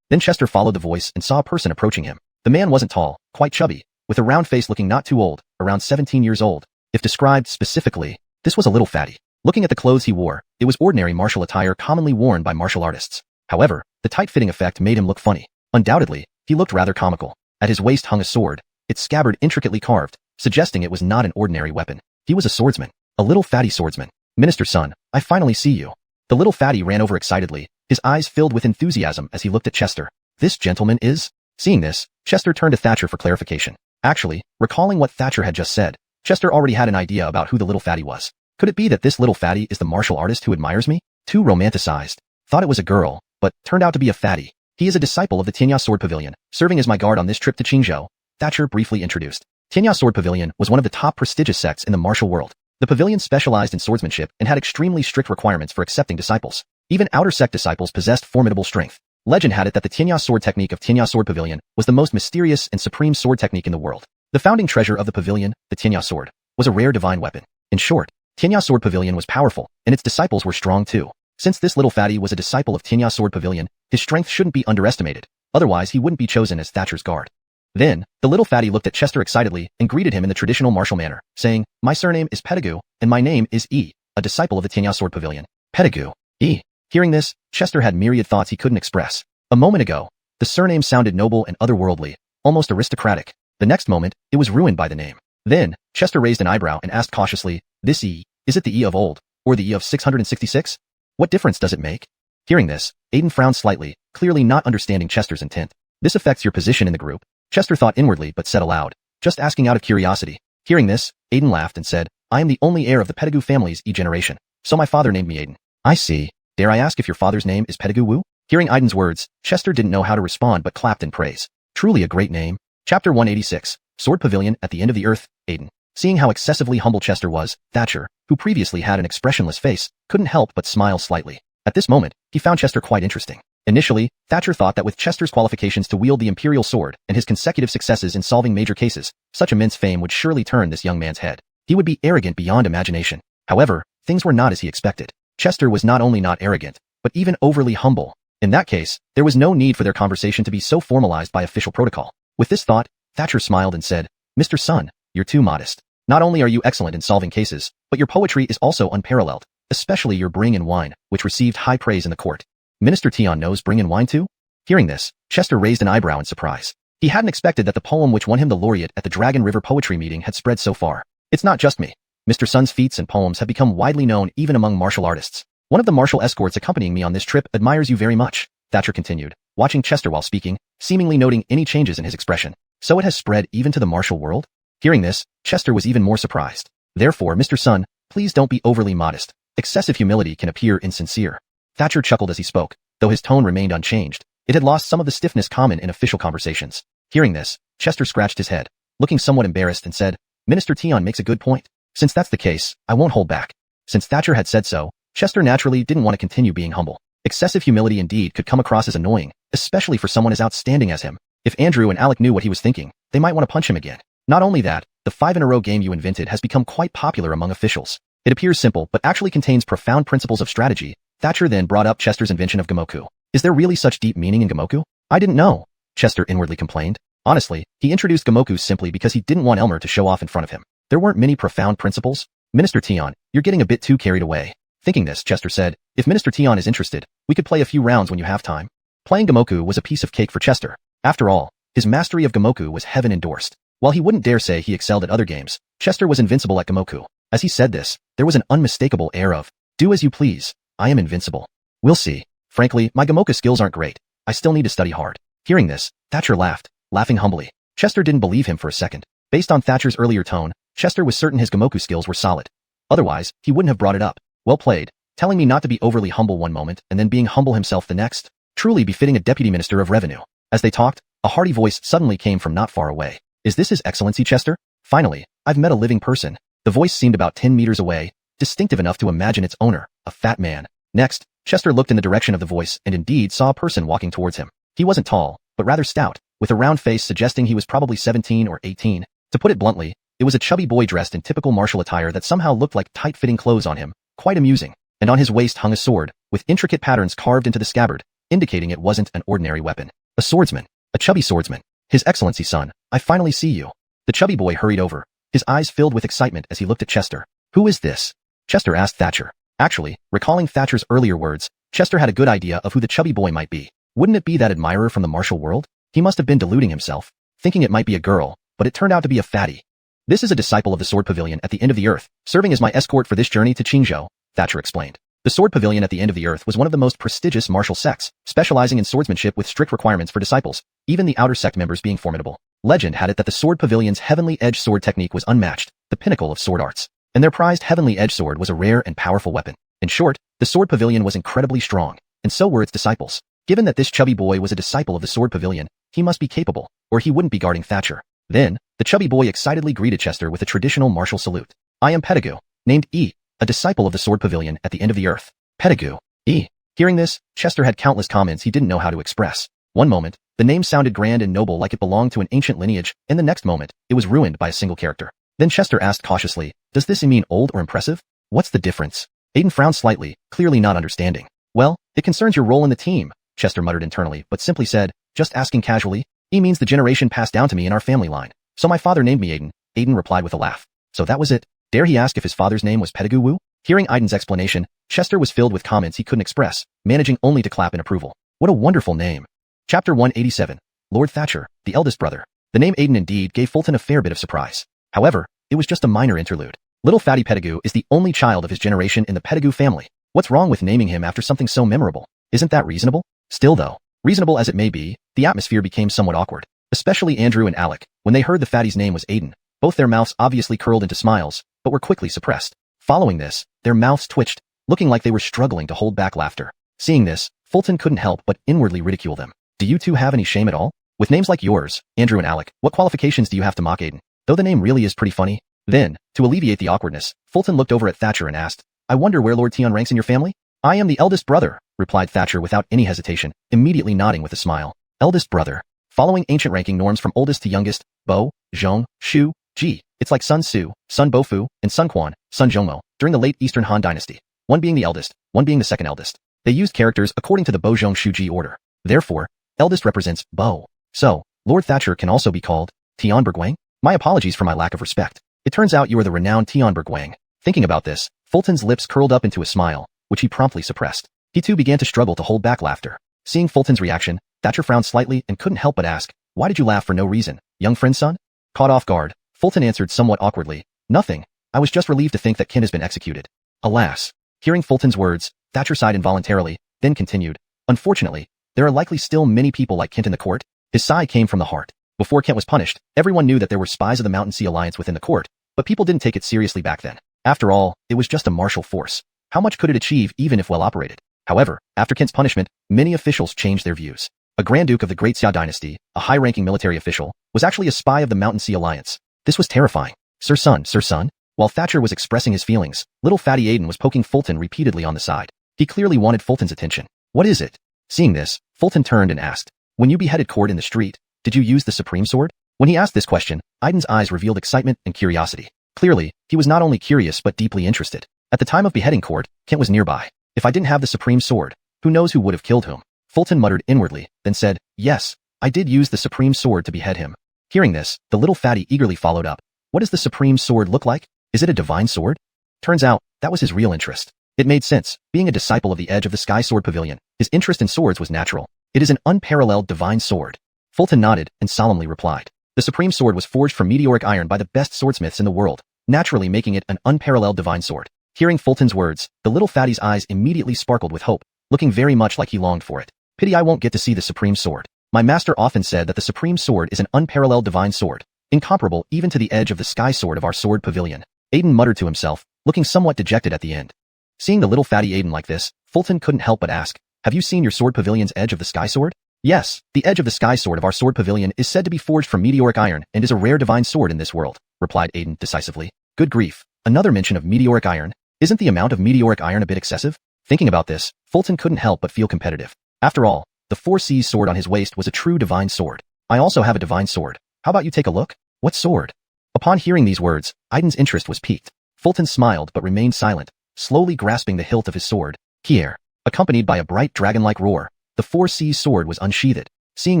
Then Chester followed the voice and saw a person approaching him. The man wasn't tall, quite chubby, with a round face looking not too old, around 17 years old. If described specifically, this was a little fatty. Looking at the clothes he wore, it was ordinary martial attire commonly worn by martial artists. However, the tight-fitting effect made him look funny. Undoubtedly, he looked rather comical. At his waist hung a sword, its scabbard intricately carved, suggesting it was not an ordinary weapon. He was a swordsman. A little fatty swordsman. "Minister's son, I finally see you." The little fatty ran over excitedly, his eyes filled with enthusiasm as he looked at Chester. "This gentleman is?" Seeing this, Chester turned to Thatcher for clarification. Actually, recalling what Thatcher had just said, Chester already had an idea about who the little fatty was. Could it be that this little fatty is the martial artist who admires me? Too romanticized. Thought it was a girl, but turned out to be a fatty. He is a disciple of the Tianya Sword Pavilion, serving as my guard on this trip to Qingzhou, Thatcher briefly introduced. Tianya Sword Pavilion was one of the top prestigious sects in the martial world. The pavilion specialized in swordsmanship and had extremely strict requirements for accepting disciples. Even outer sect disciples possessed formidable strength. Legend had it that the Tianya sword technique of Tianya Sword Pavilion was the most mysterious and supreme sword technique in the world. The founding treasure of the pavilion, the Tianya sword, was a rare divine weapon. In short, Tianya Sword Pavilion was powerful, and its disciples were strong too. Since this little fatty was a disciple of Tianya Sword Pavilion, his strength shouldn't be underestimated, otherwise he wouldn't be chosen as Thatcher's guard. Then, the little fatty looked at Chester excitedly and greeted him in the traditional martial manner, saying, "My surname is Pettigrew, and my name is E, a disciple of the Tianya Sword Pavilion." Pettigrew, E. Hearing this, Chester had myriad thoughts he couldn't express. A moment ago, the surname sounded noble and otherworldly, almost aristocratic. The next moment, it was ruined by the name. Then, Chester raised an eyebrow and asked cautiously, "This E, is it the E of old, or the E of 666? What difference does it make?" Hearing this, Aiden frowned slightly, clearly not understanding Chester's intent. "This affects your position in the group," Chester thought inwardly but said aloud, "Just asking out of curiosity." Hearing this, Aiden laughed and said, "I am the only heir of the Pettigrew family's E generation, so my father named me Aiden." "I see. Dare I ask if your father's name is Pettigrew Wu?" Hearing Aiden's words, Chester didn't know how to respond but clapped in praise. Truly a great name. Chapter 186, Sword Pavilion at the End of the Earth, Aiden. Seeing how excessively humble Chester was, Thatcher, who previously had an expressionless face, couldn't help but smile slightly. At this moment, he found Chester quite interesting. Initially, Thatcher thought that with Chester's qualifications to wield the Imperial Sword and his consecutive successes in solving major cases, such immense fame would surely turn this young man's head. He would be arrogant beyond imagination. However, things were not as he expected. Chester was not only not arrogant, but even overly humble. In that case, there was no need for their conversation to be so formalized by official protocol. With this thought, Thatcher smiled and said, "Mr. Sun, you're too modest. Not only are you excellent in solving cases, but your poetry is also unparalleled, especially your Bring and Wine, which received high praise in the court." Minister Tian knows Bring and Wine too? Hearing this, Chester raised an eyebrow in surprise. He hadn't expected that the poem which won him the laureate at the Dragon River Poetry Meeting had spread so far. It's not just me. Mr. Sun's feats and poems have become widely known even among martial artists. One of the martial escorts accompanying me on this trip admires you very much, Thatcher continued, watching Chester while speaking, seemingly noting any changes in his expression. So it has spread even to the martial world? Hearing this, Chester was even more surprised. Therefore, Mr. Sun, please don't be overly modest. Excessive humility can appear insincere. Thatcher chuckled as he spoke, though his tone remained unchanged. It had lost some of the stiffness common in official conversations. Hearing this, Chester scratched his head, looking somewhat embarrassed and said, "Minister Tian makes a good point. Since that's the case, I won't hold back." Since Thatcher had said so, Chester naturally didn't want to continue being humble. Excessive humility indeed could come across as annoying, especially for someone as outstanding as him. If Andrew and Alec knew what he was thinking, they might want to punch him again. Not only that, the 5-in-a-row game you invented has become quite popular among officials. It appears simple but actually contains profound principles of strategy. Thatcher then brought up Chester's invention of Gamoku. Is there really such deep meaning in Gamoku? I didn't know, Chester inwardly complained. Honestly, he introduced Gamoku simply because he didn't want Elmer to show off in front of him. There weren't many profound principles. Minister Tian, you're getting a bit too carried away. Thinking this, Chester said, "If Minister Tian is interested, we could play a few rounds when you have time." Playing Gamoku was a piece of cake for Chester. After all, his mastery of Gamoku was heaven endorsed. While he wouldn't dare say he excelled at other games, Chester was invincible at Gamoku. As he said this, there was an unmistakable air of, "Do as you please, I am invincible." We'll see. Frankly, my Gamoku skills aren't great. I still need to study hard. Hearing this, Thatcher laughed, laughing humbly. Chester didn't believe him for a second. Based on Thatcher's earlier tone, Chester was certain his Gamoku skills were solid. Otherwise, he wouldn't have brought it up. Well played, telling me not to be overly humble one moment and then being humble himself the next. Truly befitting a deputy minister of revenue. As they talked, a hearty voice suddenly came from not far away. "Is this His Excellency Chester? Finally, I've met a living person." The voice seemed about 10 meters away, distinctive enough to imagine its owner, a fat man. Next, Chester looked in the direction of the voice and indeed saw a person walking towards him. He wasn't tall, but rather stout, with a round face suggesting he was probably 17 or 18. To put it bluntly, it was a chubby boy dressed in typical martial attire that somehow looked like tight-fitting clothes on him, quite amusing. And on his waist hung a sword, with intricate patterns carved into the scabbard, indicating it wasn't an ordinary weapon. A swordsman. A chubby swordsman. "His Excellency, son, I finally see you." The chubby boy hurried over, his eyes filled with excitement as he looked at Chester. "Who is this?" Chester asked Thatcher. Actually, recalling Thatcher's earlier words, Chester had a good idea of who the chubby boy might be. Wouldn't it be that admirer from the martial world? He must have been deluding himself, thinking it might be a girl, but it turned out to be a fatty. "This is a disciple of the Sword Pavilion at the End of the Earth, serving as my escort for this journey to Qingzhou," Thatcher explained. The Sword Pavilion at the End of the Earth was one of the most prestigious martial sects, specializing in swordsmanship with strict requirements for disciples, even the outer sect members being formidable. Legend had it that the Sword Pavilion's heavenly edge sword technique was unmatched, the pinnacle of sword arts. and their prized heavenly edge sword was a rare and powerful weapon. In short, the sword pavilion was incredibly strong, and so were its disciples. Given that this chubby boy was a disciple of the sword pavilion, he must be capable, or he wouldn't be guarding Thatcher. Then, the chubby boy excitedly greeted Chester with a traditional martial salute. I am Pettigrew, named E, a disciple of the sword pavilion at the end of the earth. Pettigrew, E. Hearing this, Chester had countless comments he didn't know how to express. One moment, the name sounded grand and noble like it belonged to an ancient lineage, and the next moment, it was ruined by a single character. Then Chester asked cautiously, does this mean old or impressive? What's the difference? Aiden frowned slightly, clearly not understanding. Well, it concerns your role in the team, Chester muttered internally, but simply said, just asking casually. E means the generation passed down to me in our family line. So my father named me Aiden. Aiden replied with a laugh. So that was it. Dare he ask if his father's name was Pettigrew? Hearing Aiden's explanation, Chester was filled with comments he couldn't express, managing only to clap in approval. What a wonderful name. Chapter 187. Lord Thatcher, the eldest brother. The name Aiden indeed gave Fulton a fair bit of surprise. However, it was just a minor interlude. Little fatty Pettigrew is the only child of his generation in the Pettigrew family. What's wrong with naming him after something so memorable? Isn't that reasonable? Still though, reasonable as it may be, the atmosphere became somewhat awkward. Especially Andrew and Alec, when they heard the fatty's name was Aiden. Both their mouths obviously curled into smiles, but were quickly suppressed. Following this, their mouths twitched, looking like they were struggling to hold back laughter. Seeing this, Fulton couldn't help but inwardly ridicule them. Do you two have any shame at all? With names like yours, Andrew and Alec, what qualifications do you have to mock Aiden? Though the name really is pretty funny. Then, to alleviate the awkwardness, Fulton looked over at Thatcher and asked, I wonder where Lord Tion ranks in your family? I am the eldest brother, replied Thatcher without any hesitation, immediately nodding with a smile. Eldest brother. Following ancient ranking norms from oldest to youngest, Bo, Zhong, Shu, Ji. It's like Sun Su, Sun Bofu, and Sun Quan, Sun Zhongmo, during the late Eastern Han Dynasty. One being the eldest, one being the second eldest. They used characters according to the Bo Zhong Shu Ji order. Therefore, eldest represents Bo. So, Lord Thatcher can also be called Tian Bergwang? My apologies for my lack of respect. It turns out you are the renowned Tian Bergwang. Thinking about this, Fulton's lips curled up into a smile, which he promptly suppressed. He too began to struggle to hold back laughter. Seeing Fulton's reaction, Thatcher frowned slightly and couldn't help but ask, why did you laugh for no reason, young friend son? Caught off guard, Fulton answered somewhat awkwardly, nothing. I was just relieved to think that Kin has been executed. Alas. Hearing Fulton's words, Thatcher sighed involuntarily, then continued, unfortunately, there are likely still many people like Kent in the court. His sigh came from the heart. Before Kent was punished, everyone knew that there were spies of the Mountain Sea Alliance within the court, but people didn't take it seriously back then. After all, it was just a martial force. How much could it achieve even if well operated? However, after Kent's punishment, many officials changed their views. A Grand Duke of the Great Xia Dynasty, a high-ranking military official, was actually a spy of the Mountain Sea Alliance. This was terrifying. Sir son. While Thatcher was expressing his feelings, little fatty Aiden was poking Fulton repeatedly on the side. He clearly wanted Fulton's attention. What is it? Seeing this, Fulton turned and asked, when you beheaded Cord in the street, did you use the Supreme Sword? When he asked this question, Aiden's eyes revealed excitement and curiosity. Clearly, he was not only curious but deeply interested. At the time of beheading Cord, Kent was nearby. If I didn't have the Supreme Sword, who knows who would have killed whom? Fulton muttered inwardly, then said, yes, I did use the Supreme Sword to behead him. Hearing this, the little fatty eagerly followed up. What does the Supreme Sword look like? Is it a divine sword? Turns out, that was his real interest. It made sense. Being a disciple of the Edge of the Sky Sword Pavilion, his interest in swords was natural. It is an unparalleled divine sword. Fulton nodded and solemnly replied. The Supreme Sword was forged from meteoric iron by the best swordsmiths in the world, naturally making it an unparalleled divine sword. Hearing Fulton's words, the little fatty's eyes immediately sparkled with hope, looking very much like he longed for it. Pity I won't get to see the Supreme Sword. My master often said that the Supreme Sword is an unparalleled divine sword, incomparable even to the Edge of the Sky Sword of our sword pavilion. Aiden muttered to himself, looking somewhat dejected at the end. Seeing the little fatty Aiden like this, Fulton couldn't help but ask, have you seen your sword pavilion's Edge of the Sky Sword? Yes, the Edge of the Sky Sword of our sword pavilion is said to be forged from meteoric iron and is a rare divine sword in this world, replied Aiden decisively. Good grief, another mention of meteoric iron? Isn't the amount of meteoric iron a bit excessive? Thinking about this, Fulton couldn't help but feel competitive. After all, the 4 C's sword on his waist was a true divine sword. I also have a divine sword. How about you take a look? What sword? Upon hearing these words, Aiden's interest was piqued. Fulton smiled but remained silent, slowly grasping the hilt of his sword. Kier. Accompanied by a bright dragon-like roar, the 4 C's sword was unsheathed. Seeing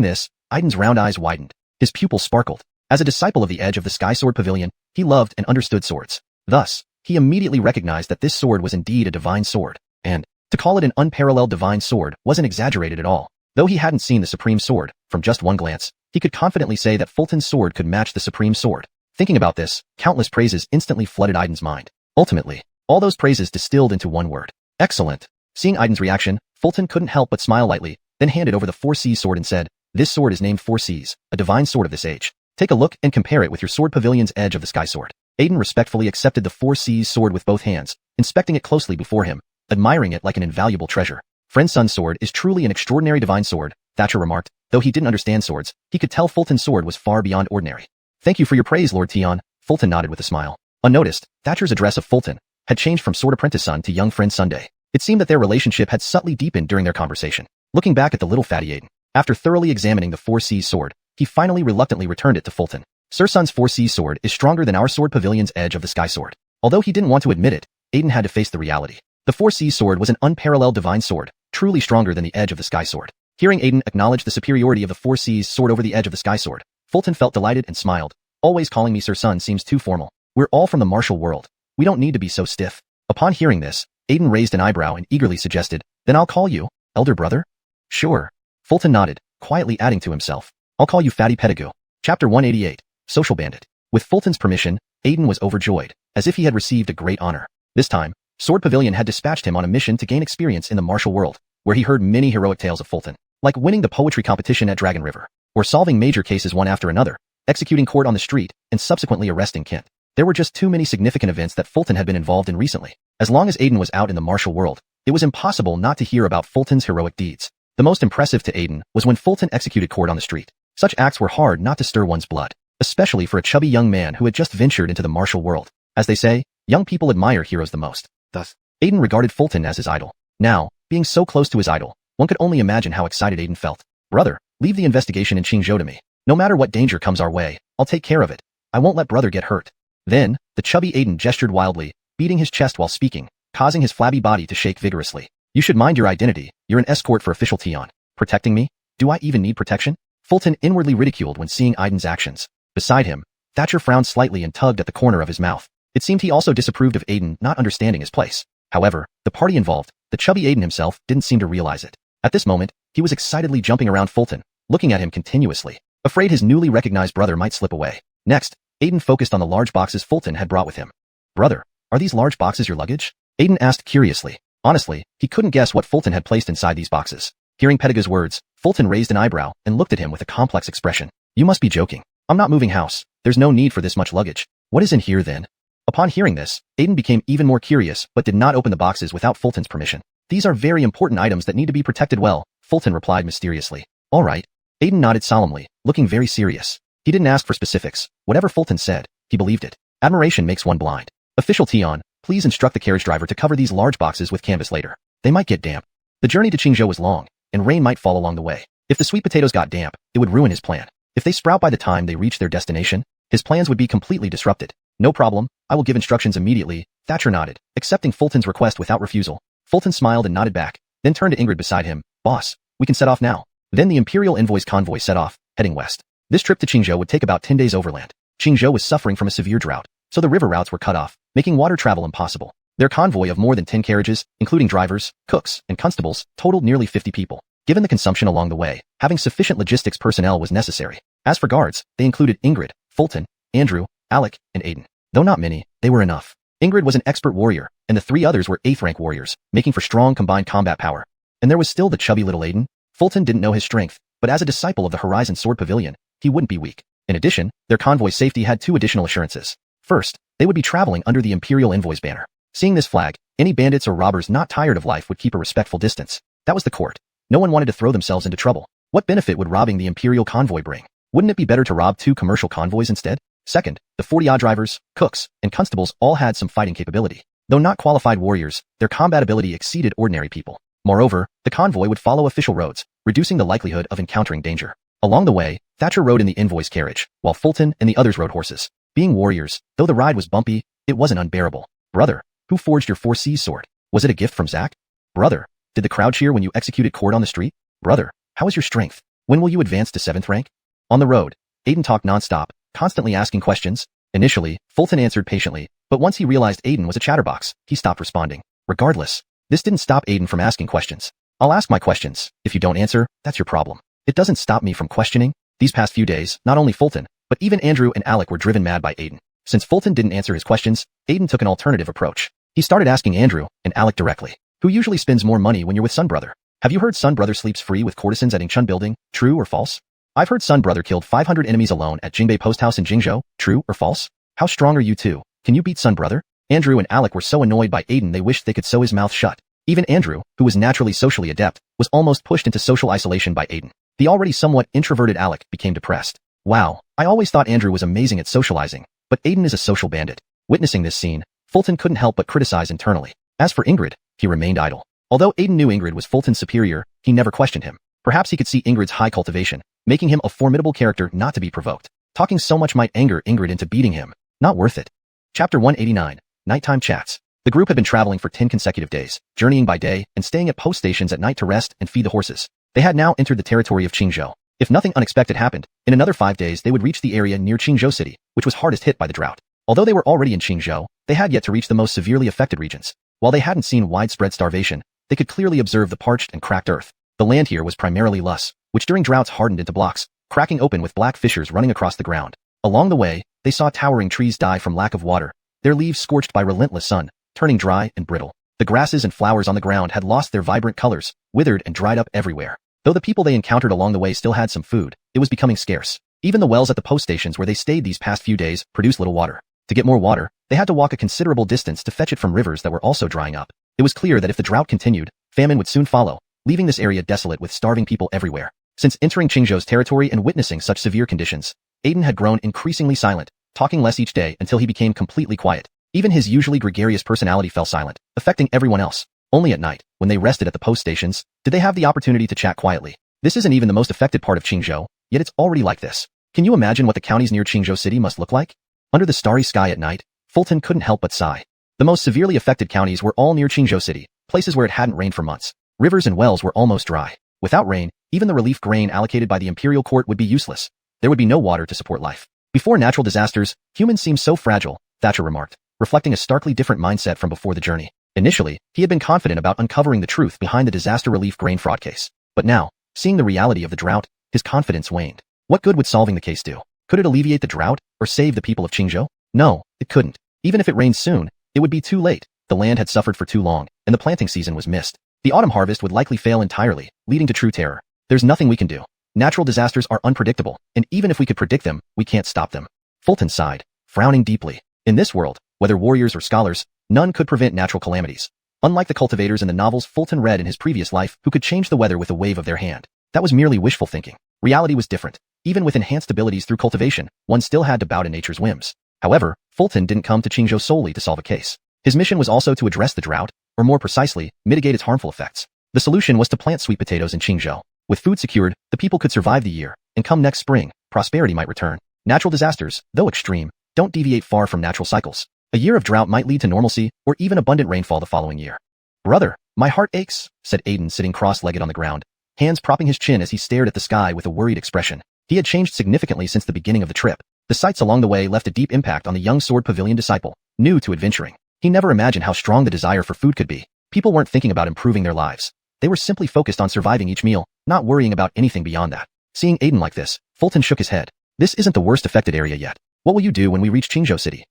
this, Aiden's round eyes widened. His pupils sparkled. As a disciple of the Edge of the Sky Sword Pavilion, he loved and understood swords. Thus, he immediately recognized that this sword was indeed a divine sword. And, to call it an unparalleled divine sword wasn't exaggerated at all. Though he hadn't seen the Supreme Sword, from just one glance, he could confidently say that Fulton's sword could match the Supreme Sword. Thinking about this, countless praises instantly flooded Aiden's mind. Ultimately, all those praises distilled into one word. Excellent. Seeing Aiden's reaction, Fulton couldn't help but smile lightly, then handed over the 4 C's sword and said, this sword is named 4 C's, a divine sword of this age. Take a look and compare it with your sword pavilion's Edge of the Sky Sword. Aiden respectfully accepted the 4C's sword with both hands, inspecting it closely before him, admiring it like an invaluable treasure. Friend Sun's sword is truly an extraordinary divine sword, Thatcher remarked. Though he didn't understand swords, he could tell Fulton's sword was far beyond ordinary. Thank you for your praise, Lord Tian, Fulton nodded with a smile. Unnoticed, Thatcher's address of Fulton had changed from sword apprentice son to young friend Sunday. It seemed that their relationship had subtly deepened during their conversation. Looking back at the little fatty Aiden, after thoroughly examining the 4C's sword, he finally reluctantly returned it to Fulton. Sir Sun's 4C's sword is stronger than our sword pavilion's edge of the sky sword. Although he didn't want to admit it, Aiden had to face the reality. The 4C's sword was an unparalleled divine sword, truly stronger than the edge of the sky sword. Hearing Aiden acknowledge the superiority of the 4C's sword over the edge of the sky sword, Fulton felt delighted and smiled. Always calling me Sir Sun seems too formal. We're all from the martial world. We don't need to be so stiff. Upon hearing this, Aiden raised an eyebrow and eagerly suggested, then I'll call you, elder brother? Sure. Fulton nodded, quietly adding to himself, I'll call you Fatty Pettigrew. Chapter 188, Social Bandit. With Fulton's permission, Aiden was overjoyed, as if he had received a great honor. This time, Sword Pavilion had dispatched him on a mission to gain experience in the martial world, where he heard many heroic tales of Fulton, like winning the poetry competition at Dragon River, or solving major cases one after another, executing court on the street, and subsequently arresting Kent. There were just too many significant events that Fulton had been involved in recently. As long as Aiden was out in the martial world, it was impossible not to hear about Fulton's heroic deeds. The most impressive to Aiden was when Fulton executed court on the street. Such acts were hard not to stir one's blood, especially for a chubby young man who had just ventured into the martial world. As they say, young people admire heroes the most. Thus, Aiden regarded Fulton as his idol. Now, being so close to his idol, one could only imagine how excited Aiden felt. Brother, leave the investigation in Qingzhou to me. No matter what danger comes our way, I'll take care of it. I won't let brother get hurt. Then, the chubby Aiden gestured wildly, beating his chest while speaking, causing his flabby body to shake vigorously. You should mind your identity. You're an escort for official Tian. Protecting me? Do I even need protection? Fulton inwardly ridiculed when seeing Aiden's actions. Beside him, Thatcher frowned slightly and tugged at the corner of his mouth. It seemed he also disapproved of Aiden not understanding his place. However, the party involved, the chubby Aiden himself, didn't seem to realize it. At this moment, he was excitedly jumping around Fulton, looking at him continuously, afraid his newly recognized brother might slip away. Next, Aiden focused on the large boxes Fulton had brought with him. Brother, are these large boxes your luggage? Aiden asked curiously. Honestly, he couldn't guess what Fulton had placed inside these boxes. Hearing Pettigew's words, Fulton raised an eyebrow and looked at him with a complex expression. You must be joking. I'm not moving house. There's no need for this much luggage. What is in here then? Upon hearing this, Aiden became even more curious but did not open the boxes without Fulton's permission. These are very important items that need to be protected well, Fulton replied mysteriously. All right. Aiden nodded solemnly, looking very serious. He didn't ask for specifics. Whatever Fulton said, he believed it. Admiration makes one blind. Official Tian, please instruct the carriage driver to cover these large boxes with canvas later. They might get damp. The journey to Qingzhou was long, and rain might fall along the way. If the sweet potatoes got damp, it would ruin his plan. If they sprout by the time they reach their destination, his plans would be completely disrupted. No problem, I will give instructions immediately, Thatcher nodded, accepting Fulton's request without refusal. Fulton smiled and nodded back, then turned to Ingrid beside him. Boss, we can set off now. Then the Imperial Envoy's convoy set off, heading west. This trip to Qingzhou would take about 10 days overland. Qingzhou was suffering from a severe drought, so the river routes were cut off, making water travel impossible. Their convoy of more than 10 carriages, including drivers, cooks, and constables, totaled nearly 50 people. Given the consumption along the way, having sufficient logistics personnel was necessary. As for guards, they included Ingrid, Fulton, Andrew, Alec, and Aiden. Though not many, they were enough. Ingrid was an expert warrior, and the 3 others were 8th rank warriors, making for strong combined combat power. And there was still the chubby little Aiden. Fulton didn't know his strength, but as a disciple of the Horizon Sword Pavilion, he wouldn't be weak. In addition, their convoy's safety had 2 additional assurances. First, they would be traveling under the Imperial Envoy's banner. Seeing this flag, any bandits or robbers not tired of life would keep a respectful distance. That was the court. No one wanted to throw themselves into trouble. What benefit would robbing the Imperial convoy bring? Wouldn't it be better to rob 2 commercial convoys instead? Second, the 40-odd drivers, cooks, and constables all had some fighting capability. Though not qualified warriors, their combat ability exceeded ordinary people. Moreover, the convoy would follow official roads, reducing the likelihood of encountering danger. Along the way, Thatcher rode in the envoy's carriage, while Fulton and the others rode horses. Being warriors, though the ride was bumpy, it wasn't unbearable. Brother, who forged your 4C's sword? Was it a gift from Zack? Brother, did the crowd cheer when you executed court on the street? Brother, how is your strength? When will you advance to 7th rank? On the road, Aiden talked non-stop, constantly asking questions. Initially, Fulton answered patiently, but once he realized Aiden was a chatterbox, he stopped responding. Regardless, this didn't stop Aiden from asking questions. I'll ask my questions. If you don't answer, that's your problem. It doesn't stop me from questioning. These past few days, not only Fulton, but even Andrew and Alec were driven mad by Aiden. Since Fulton didn't answer his questions, Aiden took an alternative approach. He started asking Andrew and Alec directly. Who usually spends more money when you're with Sun Brother? Have you heard Sun Brother sleeps free with courtesans at Yingchun Building? True or false? I've heard Sun Brother killed 500 enemies alone at Jingbei Post House in Qingzhou. True or false? How strong are you two? Can you beat Sun Brother? Andrew and Alec were so annoyed by Aiden they wished they could sew his mouth shut. Even Andrew, who was naturally socially adept, was almost pushed into social isolation by Aiden. The already somewhat introverted Alec became depressed. Wow, I always thought Andrew was amazing at socializing, but Aiden is a social bandit. Witnessing this scene, Fulton couldn't help but criticize internally. As for Ingrid, he remained idle. Although Aiden knew Ingrid was Fulton's superior, he never questioned him. Perhaps he could see Ingrid's high cultivation, making him a formidable character not to be provoked. Talking so much might anger Ingrid into beating him. Not worth it. Chapter 189. Nighttime Chats. The group had been traveling for 10 consecutive days, journeying by day and staying at post stations at night to rest and feed the horses. They had now entered the territory of Qingzhou. If nothing unexpected happened, in another 5 days they would reach the area near Qingzhou City, which was hardest hit by the drought. Although they were already in Qingzhou, they had yet to reach the most severely affected regions. While they hadn't seen widespread starvation, they could clearly observe the parched and cracked earth. The land here was primarily loess, which during droughts hardened into blocks, cracking open with black fissures running across the ground. Along the way, they saw towering trees die from lack of water, their leaves scorched by relentless sun, turning dry and brittle. The grasses and flowers on the ground had lost their vibrant colors, withered and dried up everywhere. Though the people they encountered along the way still had some food, it was becoming scarce. Even the wells at the post stations where they stayed these past few days produced little water. To get more water, they had to walk a considerable distance to fetch it from rivers that were also drying up. It was clear that if the drought continued, famine would soon follow, leaving this area desolate with starving people everywhere. Since entering Qingzhou's territory and witnessing such severe conditions, Aiden had grown increasingly silent, talking less each day until he became completely quiet. Even his usually gregarious personality fell silent, affecting everyone else. Only at night, when they rested at the post stations, did they have the opportunity to chat quietly. This isn't even the most affected part of Qingzhou, yet it's already like this. Can you imagine what the counties near Qingzhou City must look like? Under the starry sky at night, Fulton couldn't help but sigh. The most severely affected counties were all near Qingzhou City, places where it hadn't rained for months. Rivers and wells were almost dry. Without rain, even the relief grain allocated by the imperial court would be useless. There would be no water to support life. Before natural disasters, humans seem so fragile, Thatcher remarked, reflecting a starkly different mindset from before the journey. Initially, he had been confident about uncovering the truth behind the disaster relief grain fraud case. But now, seeing the reality of the drought, his confidence waned. What good would solving the case do? Could it alleviate the drought, or save the people of Qingzhou? No, it couldn't. Even if it rained soon, it would be too late. The land had suffered for too long, and the planting season was missed. The autumn harvest would likely fail entirely, leading to true terror. There's nothing we can do. Natural disasters are unpredictable, and even if we could predict them, we can't stop them. Fulton sighed, frowning deeply. In this world, whether warriors or scholars, none could prevent natural calamities. Unlike the cultivators in the novels Fulton read in his previous life who could change the weather with a wave of their hand. That was merely wishful thinking. Reality was different. Even with enhanced abilities through cultivation, one still had to bow to nature's whims. However, Fulton didn't come to Qingzhou solely to solve a case. His mission was also to address the drought, or more precisely, mitigate its harmful effects. The solution was to plant sweet potatoes in Qingzhou. With food secured, the people could survive the year, and come next spring, prosperity might return. Natural disasters, though extreme, don't deviate far from natural cycles. A year of drought might lead to normalcy, or even abundant rainfall the following year. Brother, my heart aches, said Aiden sitting cross-legged on the ground, hands propping his chin as he stared at the sky with a worried expression. He had changed significantly since the beginning of the trip. The sights along the way left a deep impact on the young Sword Pavilion disciple, new to adventuring. He never imagined how strong the desire for food could be. People weren't thinking about improving their lives. They were simply focused on surviving each meal, not worrying about anything beyond that. Seeing Aiden like this, Fulton shook his head. This isn't the worst affected area yet. What will you do when we reach Qingzhou City?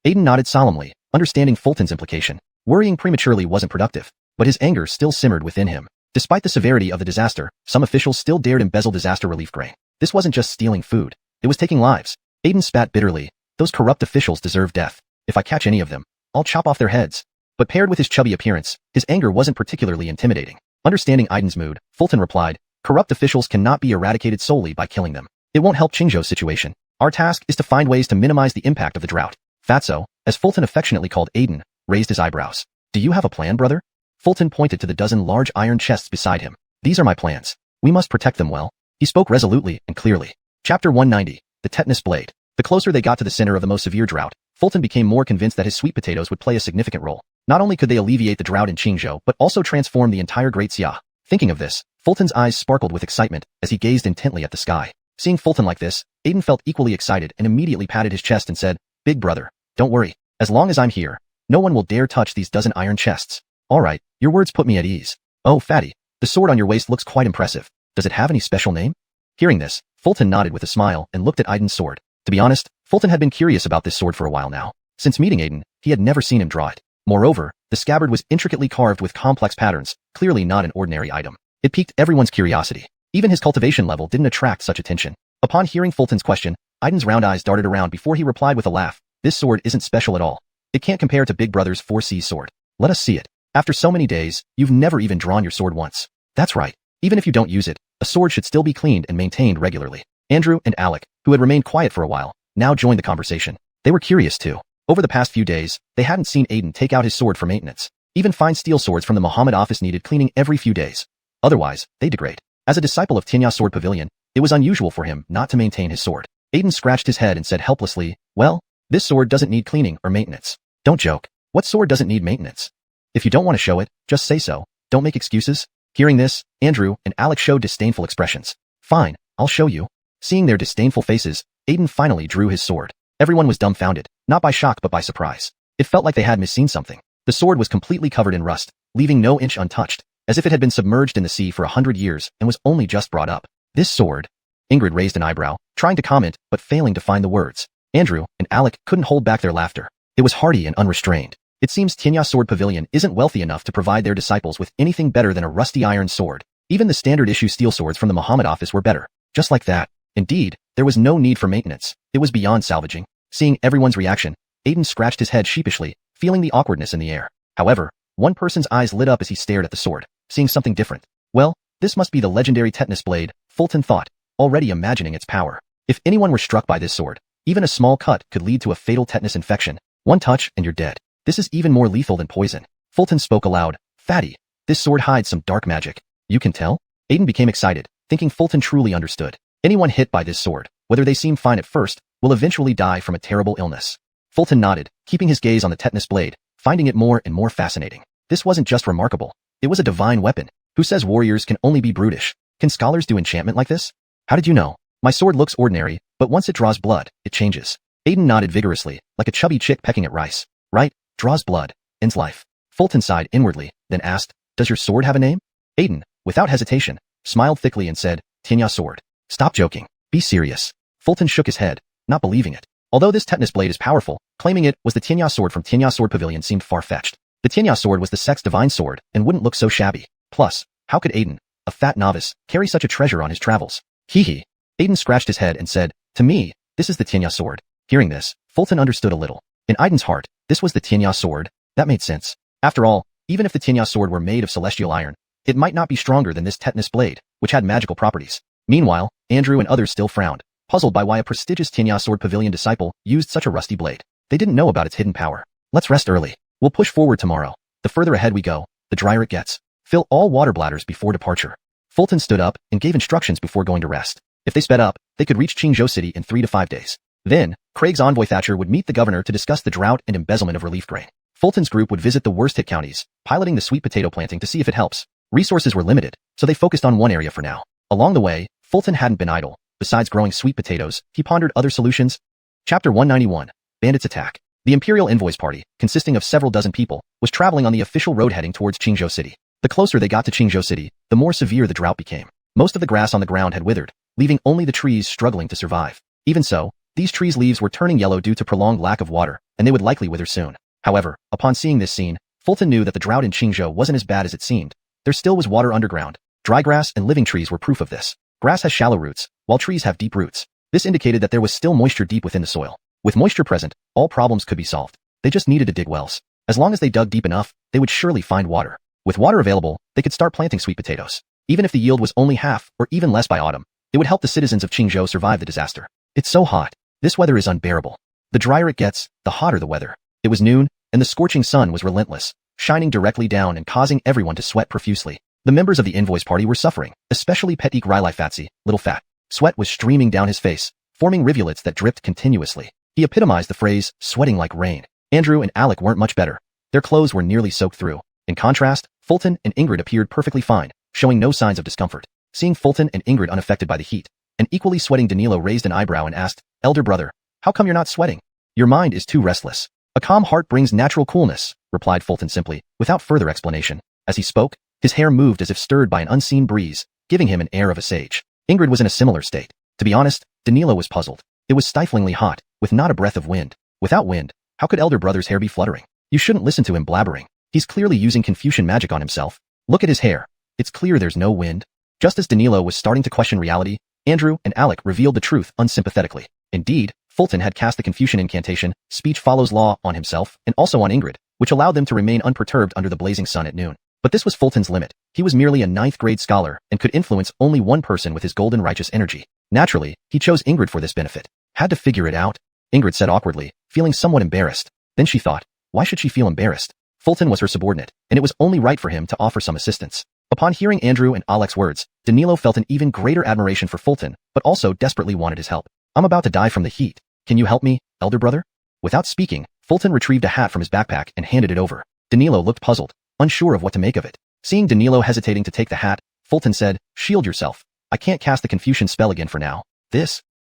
Aiden nodded solemnly, understanding Fulton's implication. Worrying prematurely wasn't productive, but his anger still simmered within him. Despite the severity of the disaster, some officials still dared embezzle disaster relief grain. This wasn't just stealing food. It was taking lives. Aiden spat bitterly. Those corrupt officials deserve death. If I catch any of them, I'll chop off their heads. But paired with his chubby appearance, his anger wasn't particularly intimidating. Understanding Aiden's mood, Fulton replied, corrupt officials cannot be eradicated solely by killing them. It won't help Qingzhou's situation. Our task is to find ways to minimize the impact of the drought. Fatso, as Fulton affectionately called Aiden, raised his eyebrows. Do you have a plan, brother? Fulton pointed to the dozen large iron chests beside him. These are my plans. We must protect them well. He spoke resolutely and clearly. Chapter 190. The Tetanus Blade. The closer they got to the center of the most severe drought, Fulton became more convinced that his sweet potatoes would play a significant role. Not only could they alleviate the drought in Qingzhou, but also transform the entire Great Xia. Thinking of this, Fulton's eyes sparkled with excitement as he gazed intently at the sky. Seeing Fulton like this, Aiden felt equally excited and immediately patted his chest and said, Big brother, don't worry. As long as I'm here, no one will dare touch these dozen iron chests. All right, your words put me at ease. Oh, fatty, the sword on your waist looks quite impressive. Does it have any special name? Hearing this, Fulton nodded with a smile and looked at Aiden's sword. To be honest, Fulton had been curious about this sword for a while now. Since meeting Aiden, he had never seen him draw it. Moreover, the scabbard was intricately carved with complex patterns, clearly not an ordinary item. It piqued everyone's curiosity. Even his cultivation level didn't attract such attention. Upon hearing Fulton's question, Aiden's round eyes darted around before he replied with a laugh. This sword isn't special at all. It can't compare to Big Brother's 4C's sword. Let us see it. After so many days, you've never even drawn your sword once. That's right. Even if you don't use it, a sword should still be cleaned and maintained regularly. Andrew and Alec, who had remained quiet for a while, now joined the conversation. They were curious too. Over the past few days, they hadn't seen Aiden take out his sword for maintenance. Even fine steel swords from the Muhammad office needed cleaning every few days. Otherwise, they degrade. As a disciple of Tianya's sword pavilion, it was unusual for him not to maintain his sword. Aiden scratched his head and said helplessly, well, this sword doesn't need cleaning or maintenance. Don't joke. What sword doesn't need maintenance? If you don't want to show it, just say so. Don't make excuses. Hearing this, Andrew and Alec showed disdainful expressions. Fine, I'll show you. Seeing their disdainful faces, Aiden finally drew his sword. Everyone was dumbfounded, not by shock but by surprise. It felt like they had misseen something. The sword was completely covered in rust, leaving no inch untouched, as if it had been submerged in the sea for 100 years and was only just brought up. This sword? Ingrid raised an eyebrow, trying to comment but failing to find the words. Andrew and Alec couldn't hold back their laughter. It was hearty and unrestrained. It seems Tianya's sword pavilion isn't wealthy enough to provide their disciples with anything better than a rusty iron sword. Even the standard issue steel swords from the Muhammad office were better. Just like that. Indeed, there was no need for maintenance. It was beyond salvaging. Seeing everyone's reaction, Aiden scratched his head sheepishly, feeling the awkwardness in the air. However, one person's eyes lit up as he stared at the sword, seeing something different. Well, this must be the legendary tetanus blade, Fulton thought, already imagining its power. If anyone were struck by this sword, even a small cut could lead to a fatal tetanus infection. One touch and you're dead. This is even more lethal than poison. Fulton spoke aloud. Fatty, this sword hides some dark magic. You can tell? Aiden became excited, thinking Fulton truly understood. Anyone hit by this sword, whether they seem fine at first, will eventually die from a terrible illness. Fulton nodded, keeping his gaze on the tetanus blade, finding it more and more fascinating. This wasn't just remarkable. It was a divine weapon. Who says warriors can only be brutish? Can scholars do enchantment like this? How did you know? My sword looks ordinary, but once it draws blood, it changes. Aiden nodded vigorously, like a chubby chick pecking at rice. Right, draws blood, ends life. Fulton sighed inwardly, then asked, does your sword have a name? Aiden, without hesitation, smiled thickly and said, Tianya's sword. Stop joking. Be serious. Fulton shook his head, not believing it. Although this tetanus blade is powerful, claiming it was the Tianya's sword from Tianya's sword pavilion seemed far-fetched. The Tianya's sword was the sect's divine sword and wouldn't look so shabby. Plus, how could Aiden, a fat novice, carry such a treasure on his travels? Hee. Aiden scratched his head and said, to me, this is the Tianya's sword. Hearing this, Fulton understood a little. In Aiden's heart, this was the Tianya's sword. That made sense. After all, even if the Tianya's sword were made of celestial iron, it might not be stronger than this tetanus blade, which had magical properties. Meanwhile, Andrew and others still frowned, puzzled by why a prestigious Tianya's sword pavilion disciple used such a rusty blade. They didn't know about its hidden power. Let's rest early. We'll push forward tomorrow. The further ahead we go, the drier it gets. Fill all water bladders before departure. Fulton stood up and gave instructions before going to rest. If they sped up, they could reach Qingzhou City in 3 to 5 days. Then, Craig's envoy Thatcher would meet the governor to discuss the drought and embezzlement of relief grain. Fulton's group would visit the worst-hit counties, piloting the sweet potato planting to see if it helps. Resources were limited, so they focused on one area for now. Along the way, Fulton hadn't been idle. Besides growing sweet potatoes, he pondered other solutions. Chapter 191. Bandits Attack. The Imperial Envoys Party, consisting of several dozen people, was traveling on the official road heading towards Qingzhou City. The closer they got to Qingzhou City, the more severe the drought became. Most of the grass on the ground had withered, leaving only the trees struggling to survive. Even so, these trees' leaves were turning yellow due to prolonged lack of water, and they would likely wither soon. However, upon seeing this scene, Fulton knew that the drought in Qingzhou wasn't as bad as it seemed. There still was water underground. Dry grass and living trees were proof of this. Grass has shallow roots, while trees have deep roots. This indicated that there was still moisture deep within the soil. With moisture present, all problems could be solved. They just needed to dig wells. As long as they dug deep enough, they would surely find water. With water available, they could start planting sweet potatoes. Even if the yield was only half or even less by autumn, it would help the citizens of Qingzhou survive the disaster. It's so hot. This weather is unbearable. The drier it gets, the hotter the weather. It was noon, and the scorching sun was relentless, shining directly down and causing everyone to sweat profusely. The members of the Envoys Party were suffering, especially Petik Rilai Fatsi, Little Fat. Sweat was streaming down his face, forming rivulets that dripped continuously. He epitomized the phrase, sweating like rain. Andrew and Alec weren't much better. Their clothes were nearly soaked through. In contrast, Fulton and Ingrid appeared perfectly fine, showing no signs of discomfort. Seeing Fulton and Ingrid unaffected by the heat, an equally sweating Danilo raised an eyebrow and asked, Elder brother, how come you're not sweating? Your mind is too restless. A calm heart brings natural coolness, replied Fulton simply, without further explanation. As he spoke, his hair moved as if stirred by an unseen breeze, giving him an air of a sage. Ingrid was in a similar state. To be honest, Danilo was puzzled. It was stiflingly hot, with not a breath of wind. Without wind, how could Elder brother's hair be fluttering? You shouldn't listen to him blabbering. He's clearly using Confucian magic on himself. Look at his hair. It's clear there's no wind. Just as Danilo was starting to question reality, Andrew and Alec revealed the truth unsympathetically. Indeed, Fulton had cast the Confucian incantation, speech follows law, on himself, and also on Ingrid, which allowed them to remain unperturbed under the blazing sun at noon. But this was Fulton's limit. He was merely a 9th-grade scholar and could influence only one person with his golden righteous energy. Naturally, he chose Ingrid for this benefit. Had to figure it out, Ingrid said awkwardly, feeling somewhat embarrassed. Then she thought, why should she feel embarrassed? Fulton was her subordinate, and it was only right for him to offer some assistance. Upon hearing Andrew and Alex's words, Danilo felt an even greater admiration for Fulton, but also desperately wanted his help. I'm about to die from the heat. Can you help me, elder brother? Without speaking, Fulton retrieved a hat from his backpack and handed it over. Danilo looked puzzled, unsure of what to make of it. Seeing Danilo hesitating to take the hat, Fulton said, shield yourself. I can't cast the Confucian spell again for now.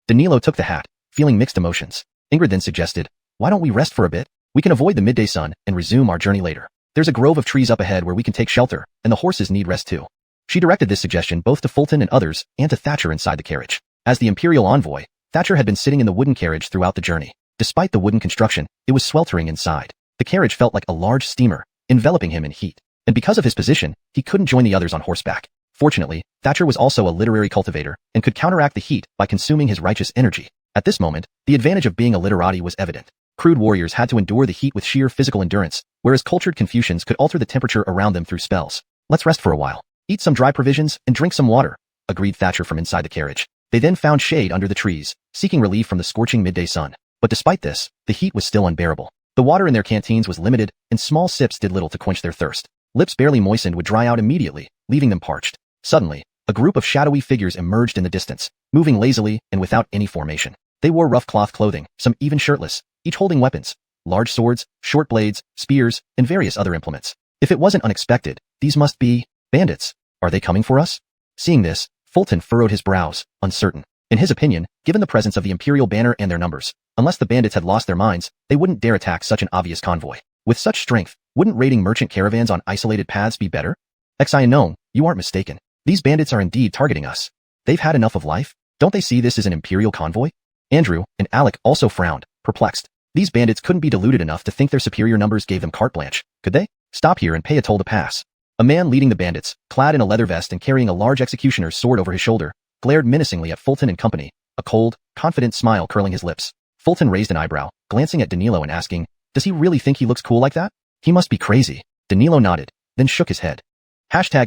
Danilo took the hat, feeling mixed emotions. Ingrid then suggested, why don't we rest for a bit? We can avoid the midday sun and resume our journey later. There's a grove of trees up ahead where we can take shelter, and the horses need rest too. She directed this suggestion both to Fulton and others, and to Thatcher inside the carriage. As the Imperial envoy, Thatcher had been sitting in the wooden carriage throughout the journey. Despite the wooden construction, it was sweltering inside. The carriage felt like a large steamer, enveloping him in heat. And because of his position, he couldn't join the others on horseback. Fortunately, Thatcher was also a literary cultivator, and could counteract the heat by consuming his righteous energy. At this moment, the advantage of being a literati was evident. Crude warriors had to endure the heat with sheer physical endurance, whereas cultured Confucians could alter the temperature around them through spells. Let's rest for a while. Eat some dry provisions and drink some water, agreed Thatcher from inside the carriage. They then found shade under the trees, seeking relief from the scorching midday sun. But despite this, the heat was still unbearable. The water in their canteens was limited, and small sips did little to quench their thirst. Lips barely moistened would dry out immediately, leaving them parched. Suddenly, a group of shadowy figures emerged in the distance, moving lazily and without any formation. They wore rough cloth clothing, some even shirtless, each holding weapons, large swords, short blades, spears, and various other implements. If it wasn't unexpected, these must be bandits. Are they coming for us? Seeing this, Fulton furrowed his brows, uncertain. In his opinion, given the presence of the Imperial banner and their numbers, unless the bandits had lost their minds, they wouldn't dare attack such an obvious convoy. With such strength, wouldn't raiding merchant caravans on isolated paths be better? Xianong, you aren't mistaken. These bandits are indeed targeting us. They've had enough of life? Don't they see this as an Imperial convoy? Andrew and Alec also frowned, perplexed. These bandits couldn't be deluded enough to think their superior numbers gave them carte blanche, could they? Stop here and pay a toll to pass. A man leading the bandits, clad in a leather vest and carrying a large executioner's sword over his shoulder, glared menacingly at Fulton and company, a cold, confident smile curling his lips. Fulton raised an eyebrow, glancing at Danilo and asking, does he really think he looks cool like that? He must be crazy. Danilo nodded, then shook his head. Chapter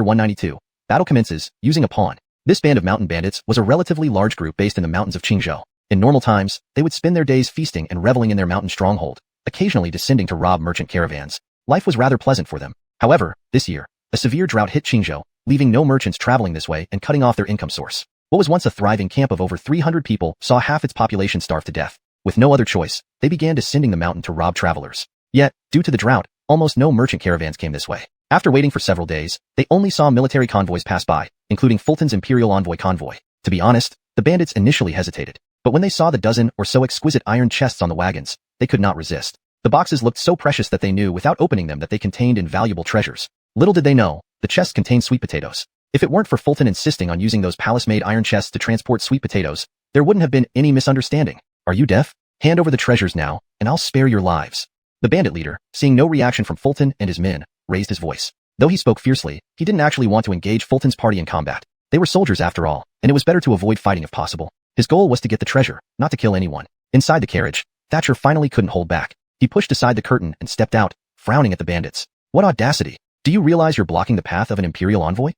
192. Battle commences, using a pawn. This band of mountain bandits was a relatively large group based in the mountains of Qingzhou. In normal times, they would spend their days feasting and reveling in their mountain stronghold, occasionally descending to rob merchant caravans. Life was rather pleasant for them. However, this year, a severe drought hit Qingzhou, leaving no merchants traveling this way and cutting off their income source. What was once a thriving camp of over 300 people saw half its population starve to death. With no other choice, they began descending the mountain to rob travelers. Yet, due to the drought, almost no merchant caravans came this way. After waiting for several days, they only saw military convoys pass by, including Fulton's Imperial Envoy convoy. To be honest, the bandits initially hesitated. But when they saw the dozen or so exquisite iron chests on the wagons, they could not resist. The boxes looked so precious that they knew without opening them that they contained invaluable treasures. Little did they know, the chests contained sweet potatoes. If it weren't for Fulton insisting on using those palace-made iron chests to transport sweet potatoes, there wouldn't have been any misunderstanding. Are you deaf? Hand over the treasures now, and I'll spare your lives. The bandit leader, seeing no reaction from Fulton and his men, raised his voice. Though he spoke fiercely, he didn't actually want to engage Fulton's party in combat. They were soldiers after all, and it was better to avoid fighting if possible. His goal was to get the treasure, not to kill anyone. Inside the carriage, Thatcher finally couldn't hold back. He pushed aside the curtain and stepped out, frowning at the bandits. What audacity! Do you realize you're blocking the path of an Imperial envoy?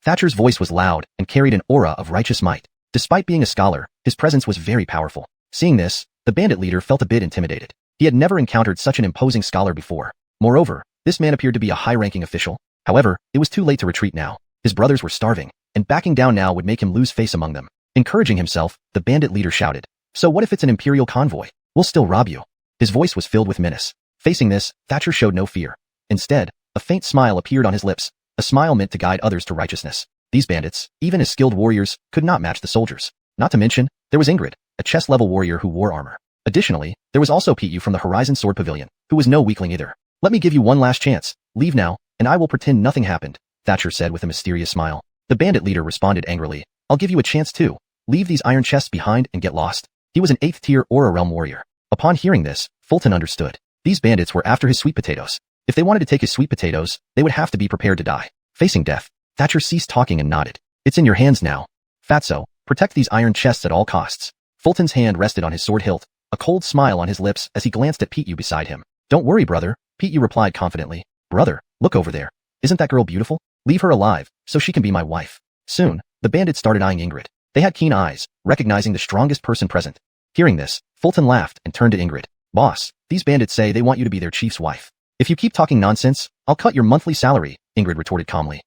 Thatcher's voice was loud and carried an aura of righteous might. Despite being a scholar, his presence was very powerful. Seeing this, the bandit leader felt a bit intimidated. He had never encountered such an imposing scholar before. Moreover, this man appeared to be a high-ranking official. However, it was too late to retreat now. His brothers were starving, and backing down now would make him lose face among them. Encouraging himself, the bandit leader shouted, "So what if it's an Imperial convoy? We'll still rob you." His voice was filled with menace. Facing this, Thatcher showed no fear. Instead, a faint smile appeared on his lips, a smile meant to guide others to righteousness. These bandits, even as skilled warriors, could not match the soldiers. Not to mention, there was Ingrid, a chest-level warrior who wore armor. Additionally, there was also Pitu from the Horizon Sword Pavilion, who was no weakling either. "Let me give you one last chance. Leave now, and I will pretend nothing happened," Thatcher said with a mysterious smile. The bandit leader responded angrily, "I'll give you a chance too. Leave these iron chests behind and get lost." He was an 8th-tier Aura Realm warrior. Upon hearing this, Fulton understood. These bandits were after his sweet potatoes. If they wanted to take his sweet potatoes, they would have to be prepared to die. Facing death, Thatcher ceased talking and nodded. "It's in your hands now. Fatso, protect these iron chests at all costs." Fulton's hand rested on his sword hilt, a cold smile on his lips as he glanced at Pete beside him. Don't worry, brother, Pete replied confidently. Brother, look over there. Isn't that girl beautiful? Leave her alive, so she can be my wife. Soon, the bandits started eyeing Ingrid. They had keen eyes, recognizing the strongest person present. Hearing this, Fulton laughed and turned to Ingrid. Boss, these bandits say they want you to be their chief's wife. If you keep talking nonsense, I'll cut your monthly salary, Ingrid retorted calmly.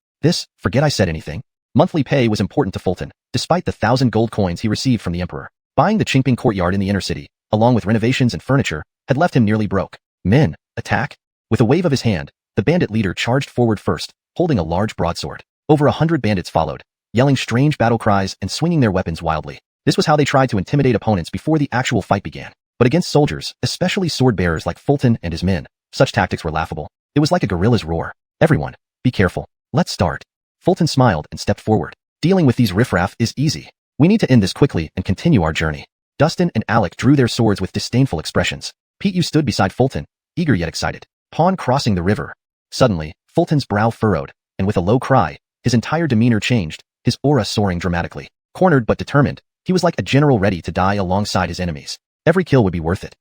Forget I said anything. Monthly pay was important to Fulton, despite the 1,000 gold coins he received from the emperor. Buying the Qingping courtyard in the inner city, along with renovations and furniture, had left him nearly broke. Men, attack! With a wave of his hand, the bandit leader charged forward first, holding a large broadsword. Over 100 bandits followed, yelling strange battle cries and swinging their weapons wildly. This was how they tried to intimidate opponents before the actual fight began. But against soldiers, especially sword-bearers like Fulton and his men, such tactics were laughable. It was like a guerrilla's roar. Everyone, be careful. Let's start. Fulton smiled and stepped forward. Dealing with these riffraff is easy. We need to end this quickly and continue our journey. Dustin and Alec drew their swords with disdainful expressions. Pete stood beside Fulton, eager yet excited. Pawn crossing the river. Suddenly, Fulton's brow furrowed, and with a low cry, his entire demeanor changed, his aura soaring dramatically. Cornered but determined, he was like a general ready to die alongside his enemies. Every kill would be worth it.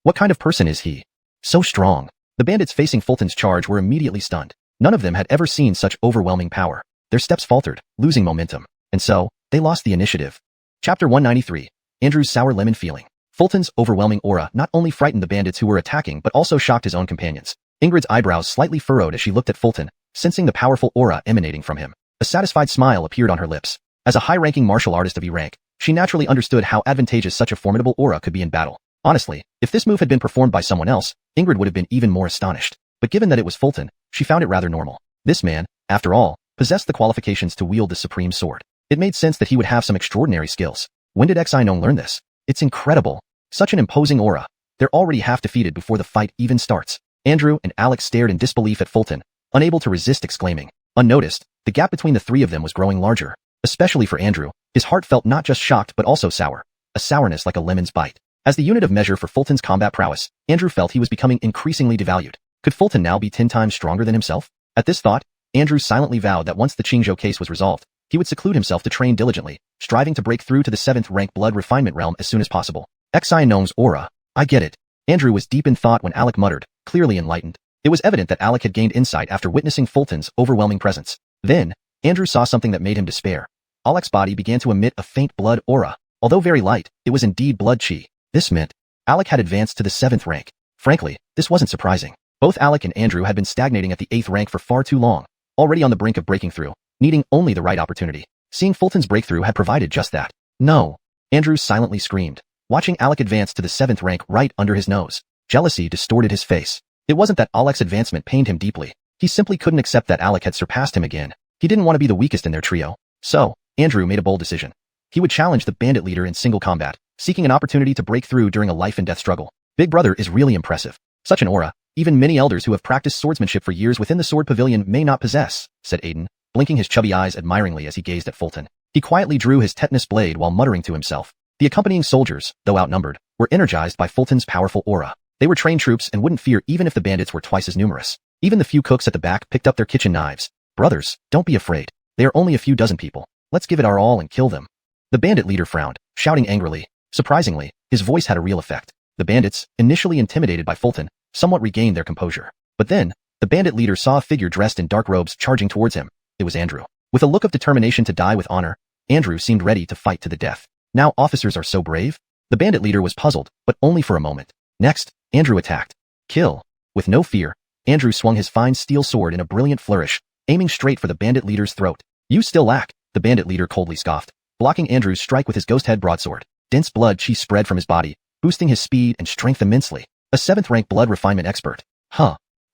What kind of person is he? So strong. The bandits facing Fulton's charge were immediately stunned. None of them had ever seen such overwhelming power. Their steps faltered, losing momentum. And so, they lost the initiative. Chapter 193. Andrew's sour lemon feeling. Fulton's overwhelming aura not only frightened the bandits who were attacking but also shocked his own companions. Ingrid's eyebrows slightly furrowed as she looked at Fulton, sensing the powerful aura emanating from him. A satisfied smile appeared on her lips. As a high-ranking martial artist of E rank, she naturally understood how advantageous such a formidable aura could be in battle. Honestly, if this move had been performed by someone else, Ingrid would have been even more astonished. But given that it was Fulton, she found it rather normal. This man, after all, possessed the qualifications to wield the supreme sword. It made sense that he would have some extraordinary skills. When did Xinon learn this? It's incredible. Such an imposing aura. They're already half defeated before the fight even starts. Andrew and Alex stared in disbelief at Fulton, unable to resist exclaiming. Unnoticed, the gap between the three of them was growing larger. Especially for Andrew, his heart felt not just shocked but also sour. A sourness like a lemon's bite. As the unit of measure for Fulton's combat prowess, Andrew felt he was becoming increasingly devalued. Could Fulton now be 10 times stronger than himself? At this thought, Andrew silently vowed that once the Qingzhou case was resolved, he would seclude himself to train diligently, striving to break through to the 7th rank blood refinement realm as soon as possible. Xinong's aura. I get it. Andrew was deep in thought when Alec muttered, clearly enlightened. It was evident that Alec had gained insight after witnessing Fulton's overwhelming presence. Then, Andrew saw something that made him despair. Alec's body began to emit a faint blood aura. Although very light, it was indeed blood chi. This meant Alec had advanced to the 7th rank. Frankly, this wasn't surprising. Both Alec and Andrew had been stagnating at the 8th rank for far too long, already on the brink of breaking through, needing only the right opportunity. Seeing Fulton's breakthrough had provided just that. No! Andrew silently screamed, watching Alec advance to the 7th rank right under his nose. Jealousy distorted his face. It wasn't that Alec's advancement pained him deeply. He simply couldn't accept that Alec had surpassed him again. He didn't want to be the weakest in their trio. So, Andrew made a bold decision. He would challenge the bandit leader in single combat, seeking an opportunity to break through during a life-and-death struggle. Big Brother is really impressive. Such an aura, even many elders who have practiced swordsmanship for years within the sword pavilion may not possess, said Aiden, blinking his chubby eyes admiringly as he gazed at Fulton. He quietly drew his tetanus blade while muttering to himself. The accompanying soldiers, though outnumbered, were energized by Fulton's powerful aura. They were trained troops and wouldn't fear even if the bandits were twice as numerous. Even the few cooks at the back picked up their kitchen knives. Brothers, don't be afraid. They are only a few dozen people. Let's give it our all and kill them. The bandit leader frowned, shouting angrily. Surprisingly, his voice had a real effect. The bandits, initially intimidated by Fulton, somewhat regained their composure. But then, the bandit leader saw a figure dressed in dark robes charging towards him. It was Andrew. With a look of determination to die with honor, Andrew seemed ready to fight to the death. Now officers are so brave? The bandit leader was puzzled, but only for a moment. Next, Andrew attacked. Kill. With no fear, Andrew swung his fine steel sword in a brilliant flourish, aiming straight for the bandit leader's throat. You still lack, the bandit leader coldly scoffed, blocking Andrew's strike with his ghost head broadsword. Dense blood chi spread from his body, boosting his speed and strength immensely. A 7th rank blood refinement expert.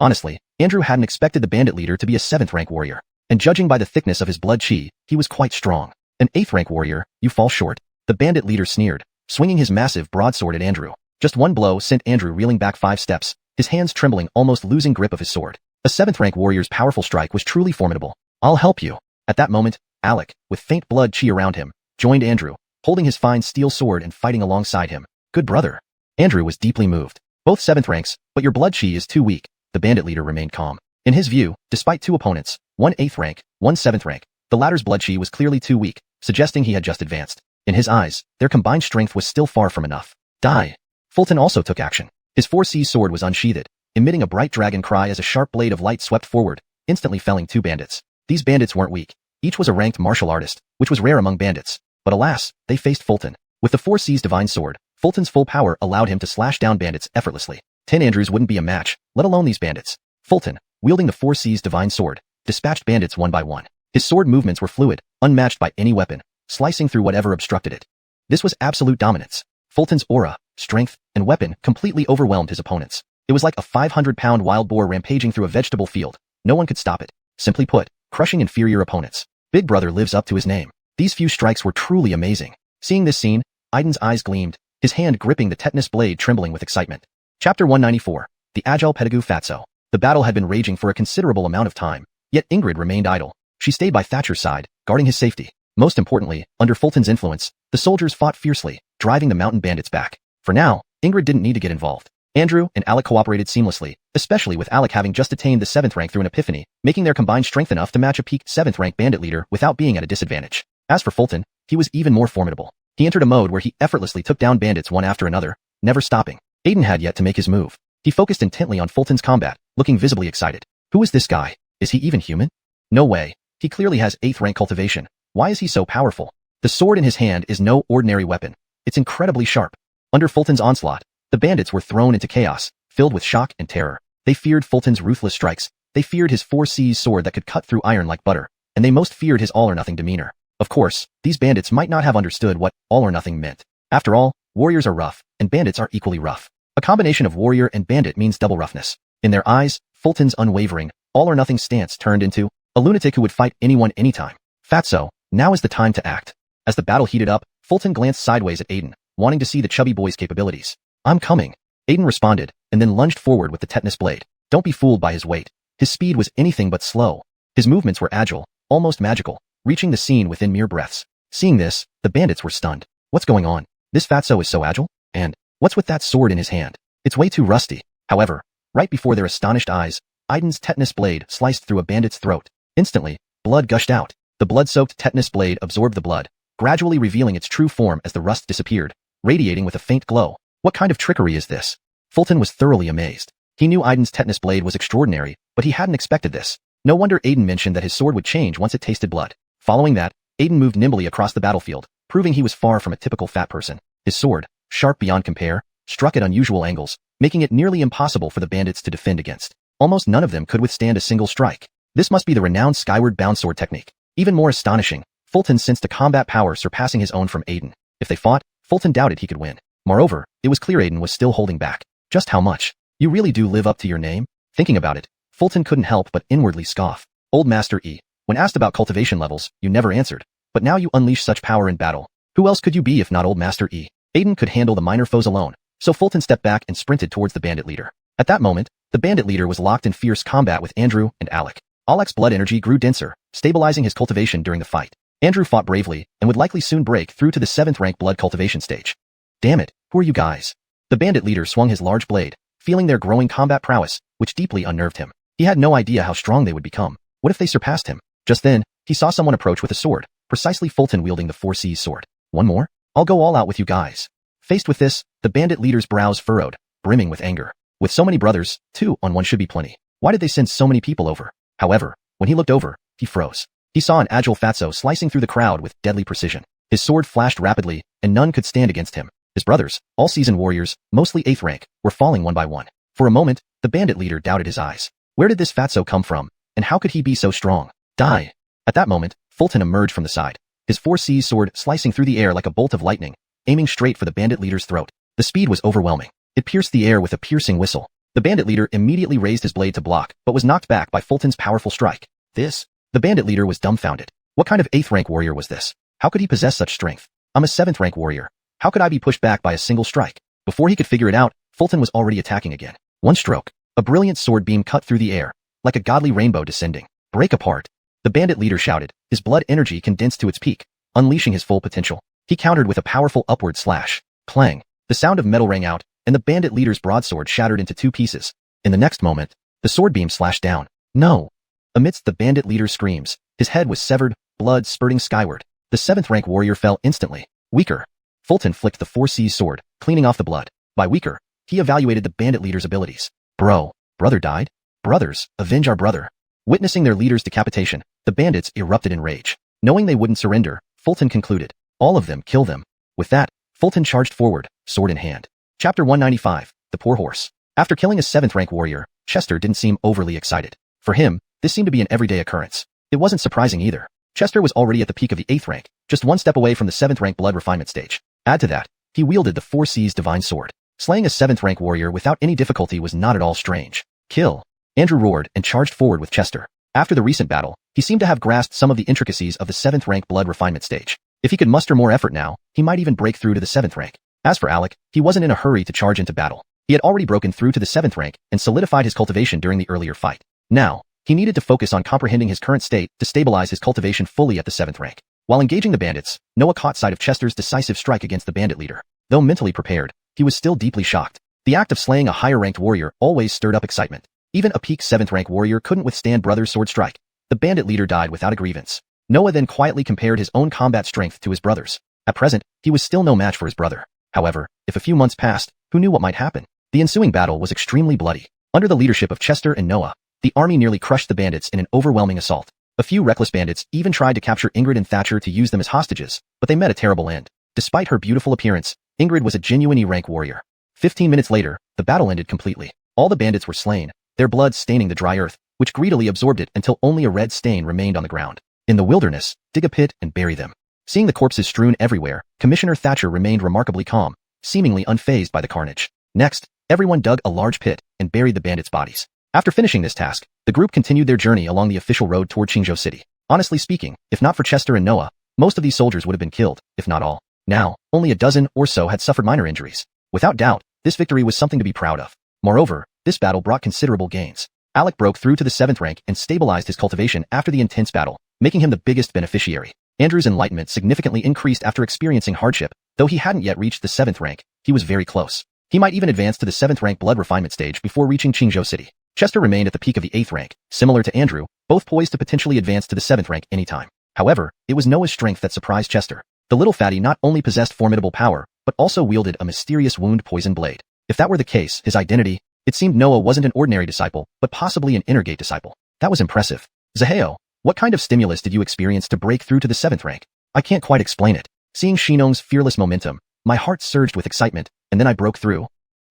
Honestly, Andrew hadn't expected the bandit leader to be a 7th rank warrior. And judging by the thickness of his blood chi, he was quite strong. An 8th rank warrior, you fall short. The bandit leader sneered, swinging his massive broadsword at Andrew. Just one blow sent Andrew reeling back 5 steps, his hands trembling, almost losing grip of his sword. A 7th rank warrior's powerful strike was truly formidable. I'll help you. At that moment, Alec, with faint blood chi around him, joined Andrew, holding his fine steel sword and fighting alongside him. Good brother. Andrew was deeply moved. Both 7th ranks, but your blood chi is too weak. The bandit leader remained calm. In his view, despite 2 opponents, one 8th rank, one 7th rank, the latter's blood chi was clearly too weak, suggesting he had just advanced. In his eyes, their combined strength was still far from enough. Die. Fulton also took action. His 4C sword was unsheathed, emitting a bright dragon cry as a sharp blade of light swept forward, instantly felling 2 bandits. These bandits weren't weak. Each was a ranked martial artist, which was rare among bandits. But alas, they faced Fulton. With the 4C's divine sword, Fulton's full power allowed him to slash down bandits effortlessly. 10 Andrews wouldn't be a match, let alone these bandits. Fulton, wielding the 4C's divine sword, dispatched bandits one by one. His sword movements were fluid, unmatched by any weapon, slicing through whatever obstructed it. This was absolute dominance. Fulton's aura, strength, and weapon completely overwhelmed his opponents. It was like a 500-pound wild boar rampaging through a vegetable field. No one could stop it. Simply put, crushing inferior opponents. Big Brother lives up to his name. These few strikes were truly amazing. Seeing this scene, Aiden's eyes gleamed, his hand gripping the tetanus blade trembling with excitement. Chapter 194. The Agile Pettigrew Fatso. The battle had been raging for a considerable amount of time, yet Ingrid remained idle. She stayed by Thatcher's side, guarding his safety. Most importantly, under Fulton's influence, the soldiers fought fiercely, driving the mountain bandits back. For now, Ingrid didn't need to get involved. Andrew and Alec cooperated seamlessly, especially with Alec having just attained the 7th rank through an epiphany, making their combined strength enough to match a peak 7th rank bandit leader without being at a disadvantage. As for Fulton, he was even more formidable. He entered a mode where he effortlessly took down bandits one after another, never stopping. Aiden had yet to make his move. He focused intently on Fulton's combat, looking visibly excited. Who is this guy? Is he even human? No way. He clearly has 8th rank cultivation. Why is he so powerful? The sword in his hand is no ordinary weapon. It's incredibly sharp. Under Fulton's onslaught, the bandits were thrown into chaos, filled with shock and terror. They feared Fulton's ruthless strikes. They feared his 4C's sword that could cut through iron like butter. And they most feared his all-or-nothing demeanor. Of course, these bandits might not have understood what all-or-nothing meant. After all, warriors are rough, and bandits are equally rough. A combination of warrior and bandit means double roughness. In their eyes, Fulton's unwavering, all-or-nothing stance turned into a lunatic who would fight anyone anytime. Fatso, now is the time to act. As the battle heated up, Fulton glanced sideways at Aiden, wanting to see the chubby boy's capabilities. I'm coming. Aiden responded, and then lunged forward with the tetanus blade. Don't be fooled by his weight. His speed was anything but slow. His movements were agile, almost magical, reaching the scene within mere breaths. Seeing this, the bandits were stunned. What's going on? This Fatso is so agile? And what's with that sword in his hand? It's way too rusty. However, right before their astonished eyes, Aiden's tetanus blade sliced through a bandit's throat. Instantly, blood gushed out. The blood-soaked tetanus blade absorbed the blood, gradually revealing its true form as the rust disappeared, radiating with a faint glow. What kind of trickery is this? Fulton was thoroughly amazed. He knew Aiden's tetanus blade was extraordinary, but he hadn't expected this. No wonder Aiden mentioned that his sword would change once it tasted blood. Following that, Aiden moved nimbly across the battlefield, proving he was far from a typical fat person. His sword, sharp beyond compare, struck at unusual angles, making it nearly impossible for the bandits to defend against. Almost none of them could withstand a single strike. This must be the renowned skyward bound sword technique. Even more astonishing, Fulton sensed a combat power surpassing his own from Aiden. If they fought, Fulton doubted he could win. Moreover, it was clear Aiden was still holding back. Just how much? You really do live up to your name? Thinking about it, Fulton couldn't help but inwardly scoff. Old Master E, when asked about cultivation levels, you never answered. But now you unleash such power in battle. Who else could you be if not Old Master E? Aiden could handle the minor foes alone, so Fulton stepped back and sprinted towards the bandit leader. At that moment, the bandit leader was locked in fierce combat with Andrew and Alec. Alec's blood energy grew denser, stabilizing his cultivation during the fight. Andrew fought bravely and would likely soon break through to the 7th rank blood cultivation stage. Damn it, who are you guys? The bandit leader swung his large blade, feeling their growing combat prowess, which deeply unnerved him. He had no idea how strong they would become. What if they surpassed him? Just then, he saw someone approach with a sword, precisely Fulton wielding the 4C's sword. One more? I'll go all out with you guys. Faced with this, the bandit leader's brows furrowed, brimming with anger. With so many brothers, 2 on 1 should be plenty. Why did they send so many people over? However, when he looked over, he froze. He saw an agile Fatso slicing through the crowd with deadly precision. His sword flashed rapidly, and none could stand against him. His brothers, all seasoned warriors, mostly 8th rank, were falling one by one. For a moment, the bandit leader doubted his eyes. Where did this Fatso come from, and how could he be so strong? Die! At that moment, Fulton emerged from the side, his 4C's sword slicing through the air like a bolt of lightning, aiming straight for the bandit leader's throat. The speed was overwhelming. It pierced the air with a piercing whistle. The bandit leader immediately raised his blade to block, but was knocked back by Fulton's powerful strike. The bandit leader was dumbfounded. What kind of 8th rank warrior was this? How could he possess such strength? I'm a 7th rank warrior. How could I be pushed back by a single strike? Before he could figure it out, Fulton was already attacking again. One stroke. A brilliant sword beam cut through the air, like a godly rainbow descending. Break apart. The bandit leader shouted, his blood energy condensed to its peak, unleashing his full potential. He countered with a powerful upward slash. Clang. The sound of metal rang out, and the bandit leader's broadsword shattered into 2 pieces. In the next moment, the sword beam slashed down. No! Amidst the bandit leader's screams, his head was severed, blood spurting skyward. The 7th rank warrior fell instantly. Weaker. Fulton flicked the 4C's sword, cleaning off the blood. By weaker, he evaluated the bandit leader's abilities. Bro, brother died? Brothers, avenge our brother. Witnessing their leader's decapitation, the bandits erupted in rage. Knowing they wouldn't surrender, Fulton concluded, all of them, kill them. With that, Fulton charged forward, sword in hand. Chapter 195, The Poor Horse. After killing a 7th rank warrior, Chester didn't seem overly excited. For him, this seemed to be an everyday occurrence. It wasn't surprising either. Chester was already at the peak of the 8th rank, just one step away from the 7th rank blood refinement stage. Add to that, he wielded the 4C's divine sword. Slaying a 7th rank warrior without any difficulty was not at all strange. Kill. Andrew roared and charged forward with Chester. After the recent battle, he seemed to have grasped some of the intricacies of the 7th rank blood refinement stage. If he could muster more effort now, he might even break through to the 7th rank. As for Alec, he wasn't in a hurry to charge into battle. He had already broken through to the 7th rank and solidified his cultivation during the earlier fight. Now, he needed to focus on comprehending his current state to stabilize his cultivation fully at the 7th rank. While engaging the bandits, Noah caught sight of Chester's decisive strike against the bandit leader. Though mentally prepared, he was still deeply shocked. The act of slaying a higher-ranked warrior always stirred up excitement. Even a peak 7th rank warrior couldn't withstand brother's sword strike. The bandit leader died without a grievance. Noah then quietly compared his own combat strength to his brother's. At present, he was still no match for his brother. However, if a few months passed, who knew what might happen? The ensuing battle was extremely bloody. Under the leadership of Chester and Noah, the army nearly crushed the bandits in an overwhelming assault. A few reckless bandits even tried to capture Ingrid and Thatcher to use them as hostages, but they met a terrible end. Despite her beautiful appearance, Ingrid was a genuine E-rank warrior. 15 minutes later, the battle ended completely. All the bandits were slain, their blood staining the dry earth, which greedily absorbed it until only a red stain remained on the ground. In the wilderness, dig a pit and bury them. Seeing the corpses strewn everywhere, Commissioner Thatcher remained remarkably calm, seemingly unfazed by the carnage. Next, everyone dug a large pit and buried the bandits' bodies. After finishing this task, the group continued their journey along the official road toward Qingzhou City. Honestly speaking, if not for Chester and Noah, most of these soldiers would have been killed, if not all. Now, only a dozen or so had suffered minor injuries. Without doubt, this victory was something to be proud of. Moreover, this battle brought considerable gains. Alec broke through to the 7th rank and stabilized his cultivation after the intense battle, making him the biggest beneficiary. Andrew's enlightenment significantly increased after experiencing hardship. Though he hadn't yet reached the 7th rank, he was very close. He might even advance to the 7th rank blood refinement stage before reaching Qingzhou City. Chester remained at the peak of the 8th rank, similar to Andrew, both poised to potentially advance to the 7th rank anytime. However, it was Noah's strength that surprised Chester. The little fatty not only possessed formidable power, but also wielded a mysterious wound poison blade. If that were the case, his identity, it seemed Noah wasn't an ordinary disciple, but possibly an inner gate disciple. That was impressive. Zaheo, what kind of stimulus did you experience to break through to the 7th rank? I can't quite explain it. Seeing Shinong's fearless momentum, my heart surged with excitement, and then I broke through.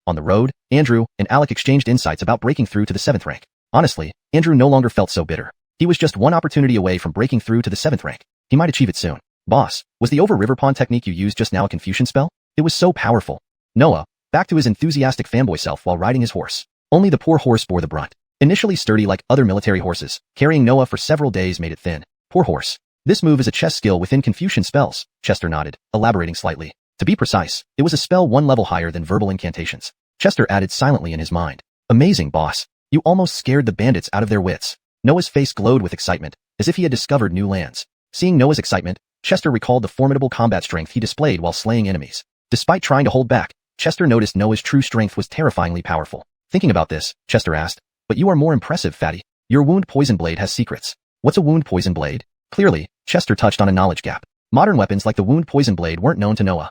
On the road, Andrew and Alec exchanged insights about breaking through to the 7th rank. Honestly, Andrew no longer felt so bitter. He was just one opportunity away from breaking through to the 7th rank. He might achieve it soon. Boss, was the over river pond technique you used just now a Confucian spell? It was so powerful. Noah, back to his enthusiastic fanboy self while riding his horse. Only the poor horse bore the brunt. Initially sturdy like other military horses, carrying Noah for several days made it thin. Poor horse. This move is a chess skill within Confucian spells, Chester nodded, elaborating slightly. To be precise, it was a spell one level higher than verbal incantations. Chester added silently in his mind. Amazing, boss. You almost scared the bandits out of their wits. Noah's face glowed with excitement, as if he had discovered new lands. Seeing Noah's excitement, Chester recalled the formidable combat strength he displayed while slaying enemies. Despite trying to hold back, Chester noticed Noah's true strength was terrifyingly powerful. Thinking about this, Chester asked, but you are more impressive, fatty. Your wound poison blade has secrets. What's a wound poison blade? Clearly, Chester touched on a knowledge gap. Modern weapons like the wound poison blade weren't known to Noah.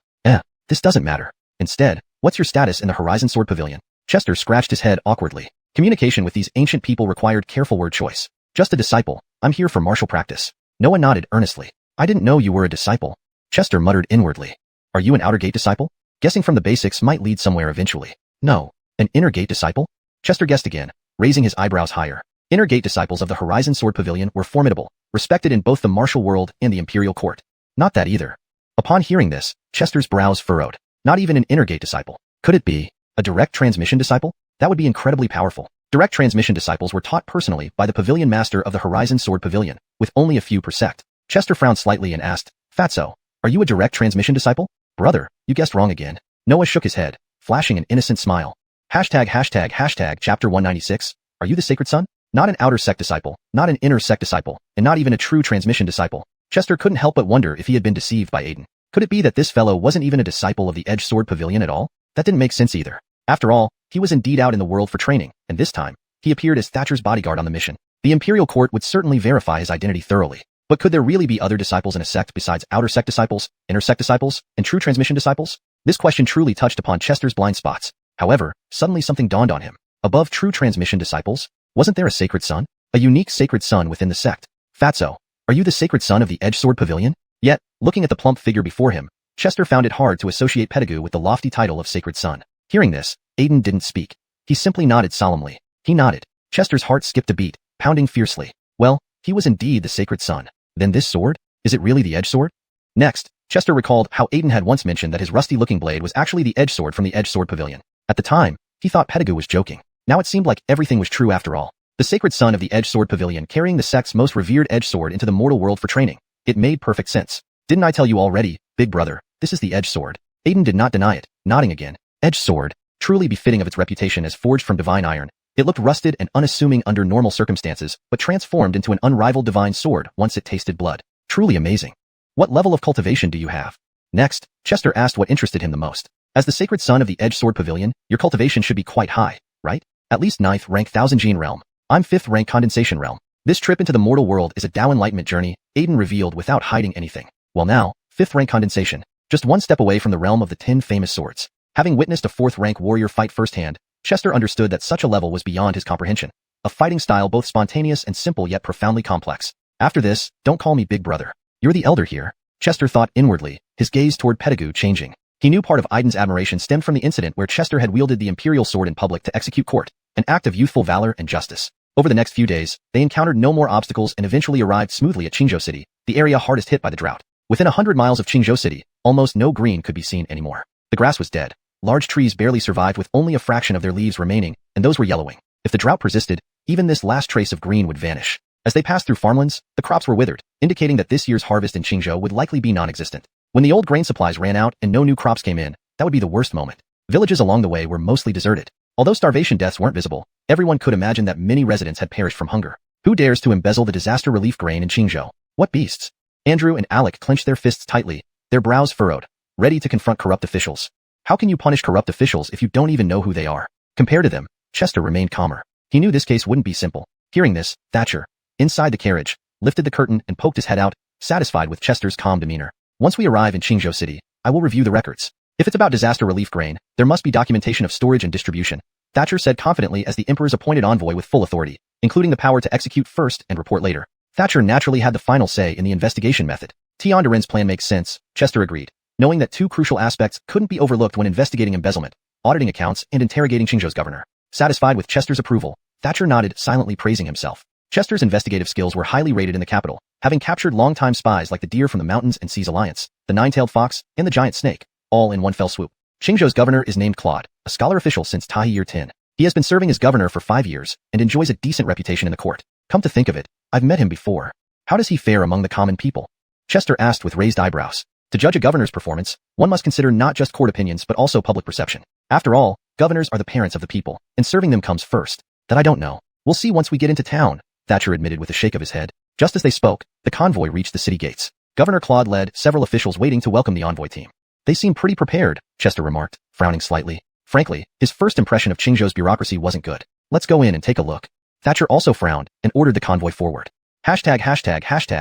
This doesn't matter. Instead, what's your status in the Horizon Sword Pavilion? Chester scratched his head awkwardly. Communication with these ancient people required careful word choice. Just a disciple. I'm here for martial practice. Noah nodded earnestly. I didn't know you were a disciple. Chester muttered inwardly. Are you an outer gate disciple? Guessing from the basics might lead somewhere eventually. No. An inner gate disciple? Chester guessed again, raising his eyebrows higher. Inner gate disciples of the Horizon Sword Pavilion were formidable, respected in both the martial world and the imperial court. Not that either. Upon hearing this, Chester's brows furrowed. Not even an inner gate disciple. Could it be a direct transmission disciple? That would be incredibly powerful. Direct transmission disciples were taught personally by the pavilion master of the Horizon Sword Pavilion, with only a few per sect. Chester frowned slightly and asked, Fatso, are you a direct transmission disciple? Brother, you guessed wrong again. Noah shook his head, flashing an innocent smile. Hashtag chapter 196. Are you the sacred son? Not an outer sect disciple, not an inner sect disciple, and not even a true transmission disciple. Chester couldn't help but wonder if he had been deceived by Aiden. Could it be that this fellow wasn't even a disciple of the Edge Sword Pavilion at all? That didn't make sense either. After all, he was indeed out in the world for training, and this time, he appeared as Thatcher's bodyguard on the mission. The Imperial Court would certainly verify his identity thoroughly. But could there really be other disciples in a sect besides outer sect disciples, inner sect disciples, and true transmission disciples? This question truly touched upon Chester's blind spots. However, suddenly something dawned on him. Above true transmission disciples, wasn't there a sacred son? A unique sacred son within the sect. Fatso, are you the sacred son of the Edgesword Pavilion? Yet, looking at the plump figure before him, Chester found it hard to associate Pettigrew with the lofty title of sacred son. Hearing this, Aiden didn't speak. He simply nodded solemnly. He nodded. Chester's heart skipped a beat, pounding fiercely. Well, he was indeed the sacred son. Then this sword? Is it really the edge sword? Next, Chester recalled how Aiden had once mentioned that his rusty-looking blade was actually the edge sword from the Edgesword Pavilion. At the time, he thought Pettigrew was joking. Now it seemed like everything was true after all. The sacred son of the Edgesword Pavilion carrying the sect's most revered edge sword into the mortal world for training. It made perfect sense. Didn't I tell you already, big brother, this is the edge sword? Aiden did not deny it, nodding again. Edge sword, truly befitting of its reputation as forged from divine iron. It looked rusted and unassuming under normal circumstances, but transformed into an unrivaled divine sword once it tasted blood. Truly amazing. What level of cultivation do you have? Next, Chester asked what interested him the most. As the sacred son of the Edgesword Pavilion, your cultivation should be quite high, right? At least 9th rank 1000 Jian realm. I'm 5th rank condensation realm. This trip into the mortal world is a Tao enlightenment journey, Aiden revealed without hiding anything. Well now, 5th rank condensation, just one step away from the realm of the 10 famous swords. Having witnessed a 4th rank warrior fight firsthand, Chester understood that such a level was beyond his comprehension. A fighting style both spontaneous and simple yet profoundly complex. After this, don't call me big brother. You're the elder here. Chester thought inwardly, his gaze toward Pettigrew changing. He knew part of Aiden's admiration stemmed from the incident where Chester had wielded the imperial sword in public to execute court, an act of youthful valor and justice. Over the next few days, they encountered no more obstacles and eventually arrived smoothly at Qingzhou City, the area hardest hit by the drought. Within 100 miles of Qingzhou City, almost no green could be seen anymore. The grass was dead. Large trees barely survived with only a fraction of their leaves remaining, and those were yellowing. If the drought persisted, even this last trace of green would vanish. As they passed through farmlands, the crops were withered, indicating that this year's harvest in Qingzhou would likely be non-existent. When the old grain supplies ran out and no new crops came in, that would be the worst moment. Villages along the way were mostly deserted. Although starvation deaths weren't visible, everyone could imagine that many residents had perished from hunger. Who dares to embezzle the disaster relief grain in Qingzhou? What beasts? Andrew and Alec clenched their fists tightly, their brows furrowed, ready to confront corrupt officials. How can you punish corrupt officials if you don't even know who they are? Compared to them, Chester remained calmer. He knew this case wouldn't be simple. Hearing this, Thatcher, inside the carriage, lifted the curtain and poked his head out, satisfied with Chester's calm demeanor. Once we arrive in Qingzhou City, I will review the records. If it's about disaster relief grain, there must be documentation of storage and distribution, Thatcher said confidently as the Emperor's appointed envoy with full authority, including the power to execute first and report later. Thatcher naturally had the final say in the investigation method. Tiandarin's plan makes sense, Chester agreed, knowing that two crucial aspects couldn't be overlooked when investigating embezzlement, auditing accounts and interrogating Qingzhou's governor. Satisfied with Chester's approval, Thatcher nodded, silently praising himself. Chester's investigative skills were highly rated in the capital, having captured long-time spies like the Deer from the Mountains and Seas Alliance, the Nine-Tailed Fox, and the Giant Snake, all in one fell swoop. Qingzhou's governor is named Claude, a scholar official since Tahi Year 10. He has been serving as governor for 5 years and enjoys a decent reputation in the court. Come to think of it, I've met him before. How does he fare among the common people? Chester asked with raised eyebrows. To judge a governor's performance, one must consider not just court opinions but also public perception. After all, governors are the parents of the people, and serving them comes first. That I don't know. We'll see once we get into town, Thatcher admitted with a shake of his head. Just as they spoke, the convoy reached the city gates. Governor Claude led several officials waiting to welcome the envoy team. They seem pretty prepared, Chester remarked, frowning slightly. Frankly, his first impression of Qingzhou's bureaucracy wasn't good. Let's go in and take a look. Thatcher also frowned and ordered the convoy forward. Hashtag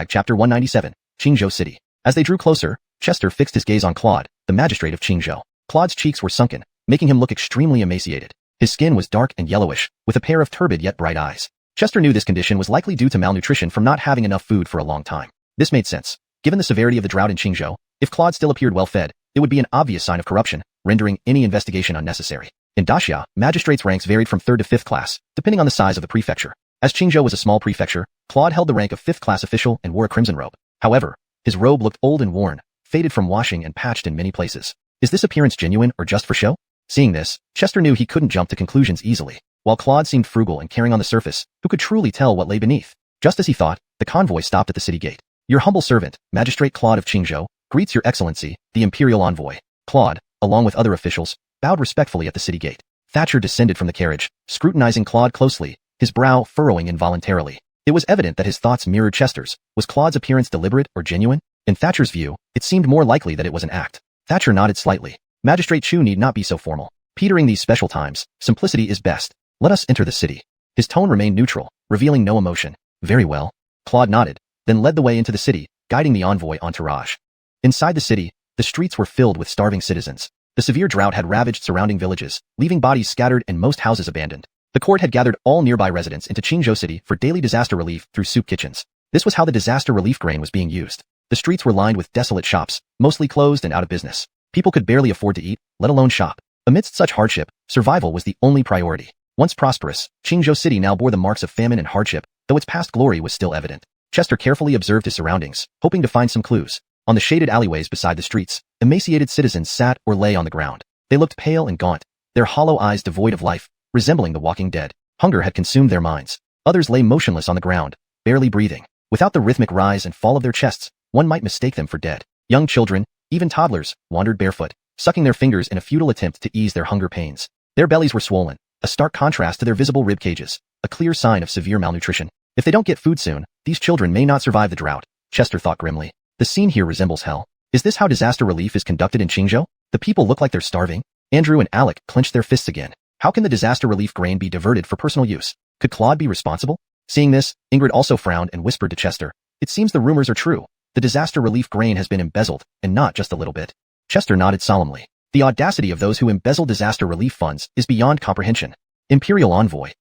chapter 197, Qingzhou City. As they drew closer, Chester fixed his gaze on Claude, the magistrate of Qingzhou. Claude's cheeks were sunken, making him look extremely emaciated. His skin was dark and yellowish, with a pair of turbid yet bright eyes. Chester knew this condition was likely due to malnutrition from not having enough food for a long time. This made sense. Given the severity of the drought in Qingzhou, if Claude still appeared well-fed, it would be an obvious sign of corruption, rendering any investigation unnecessary. In Daxia, magistrates' ranks varied from 3rd to 5th class, depending on the size of the prefecture. As Qingzhou was a small prefecture, Claude held the rank of 5th class official and wore a crimson robe. However, his robe looked old and worn, faded from washing and patched in many places. Is this appearance genuine or just for show? Seeing this, Chester knew he couldn't jump to conclusions easily. While Claude seemed frugal and caring on the surface, who could truly tell what lay beneath? Just as he thought, the convoy stopped at the city gate. Your humble servant, Magistrate Claude of Qingzhou, greets your excellency, the imperial envoy. Claude, along with other officials, bowed respectfully at the city gate. Thatcher descended from the carriage, scrutinizing Claude closely, his brow furrowing involuntarily. It was evident that his thoughts mirrored Chester's. Was Claude's appearance deliberate or genuine? In Thatcher's view, it seemed more likely that it was an act. Thatcher nodded slightly. Magistrate Chu need not be so formal. Petering these special times, simplicity is best. Let us enter the city. His tone remained neutral, revealing no emotion. Very well. Claude nodded, then led the way into the city, guiding the envoy entourage. Inside the city, the streets were filled with starving citizens. The severe drought had ravaged surrounding villages, leaving bodies scattered and most houses abandoned. The court had gathered all nearby residents into Qingzhou City for daily disaster relief through soup kitchens. This was how the disaster relief grain was being used. The streets were lined with desolate shops, mostly closed and out of business. People could barely afford to eat, let alone shop. Amidst such hardship, survival was the only priority. Once prosperous, Qingzhou City now bore the marks of famine and hardship, though its past glory was still evident. Chester carefully observed his surroundings, hoping to find some clues. On the shaded alleyways beside the streets, emaciated citizens sat or lay on the ground. They looked pale and gaunt, their hollow eyes devoid of life, resembling the walking dead. Hunger had consumed their minds. Others lay motionless on the ground, barely breathing. Without the rhythmic rise and fall of their chests, one might mistake them for dead. Young children, even toddlers, wandered barefoot, sucking their fingers in a futile attempt to ease their hunger pains. Their bellies were swollen, a stark contrast to their visible rib cages, a clear sign of severe malnutrition. If they don't get food soon, these children may not survive the drought, Chester thought grimly. The scene here resembles hell. Is this how disaster relief is conducted in Qingzhou? The people look like they're starving. Andrew and Alec clenched their fists again. How can the disaster relief grain be diverted for personal use? Could Claude be responsible? Seeing this, Ingrid also frowned and whispered to Chester. It seems the rumors are true. The disaster relief grain has been embezzled, and not just a little bit. Chester nodded solemnly. The audacity of those who embezzle disaster relief funds is beyond comprehension. Imperial Envoy,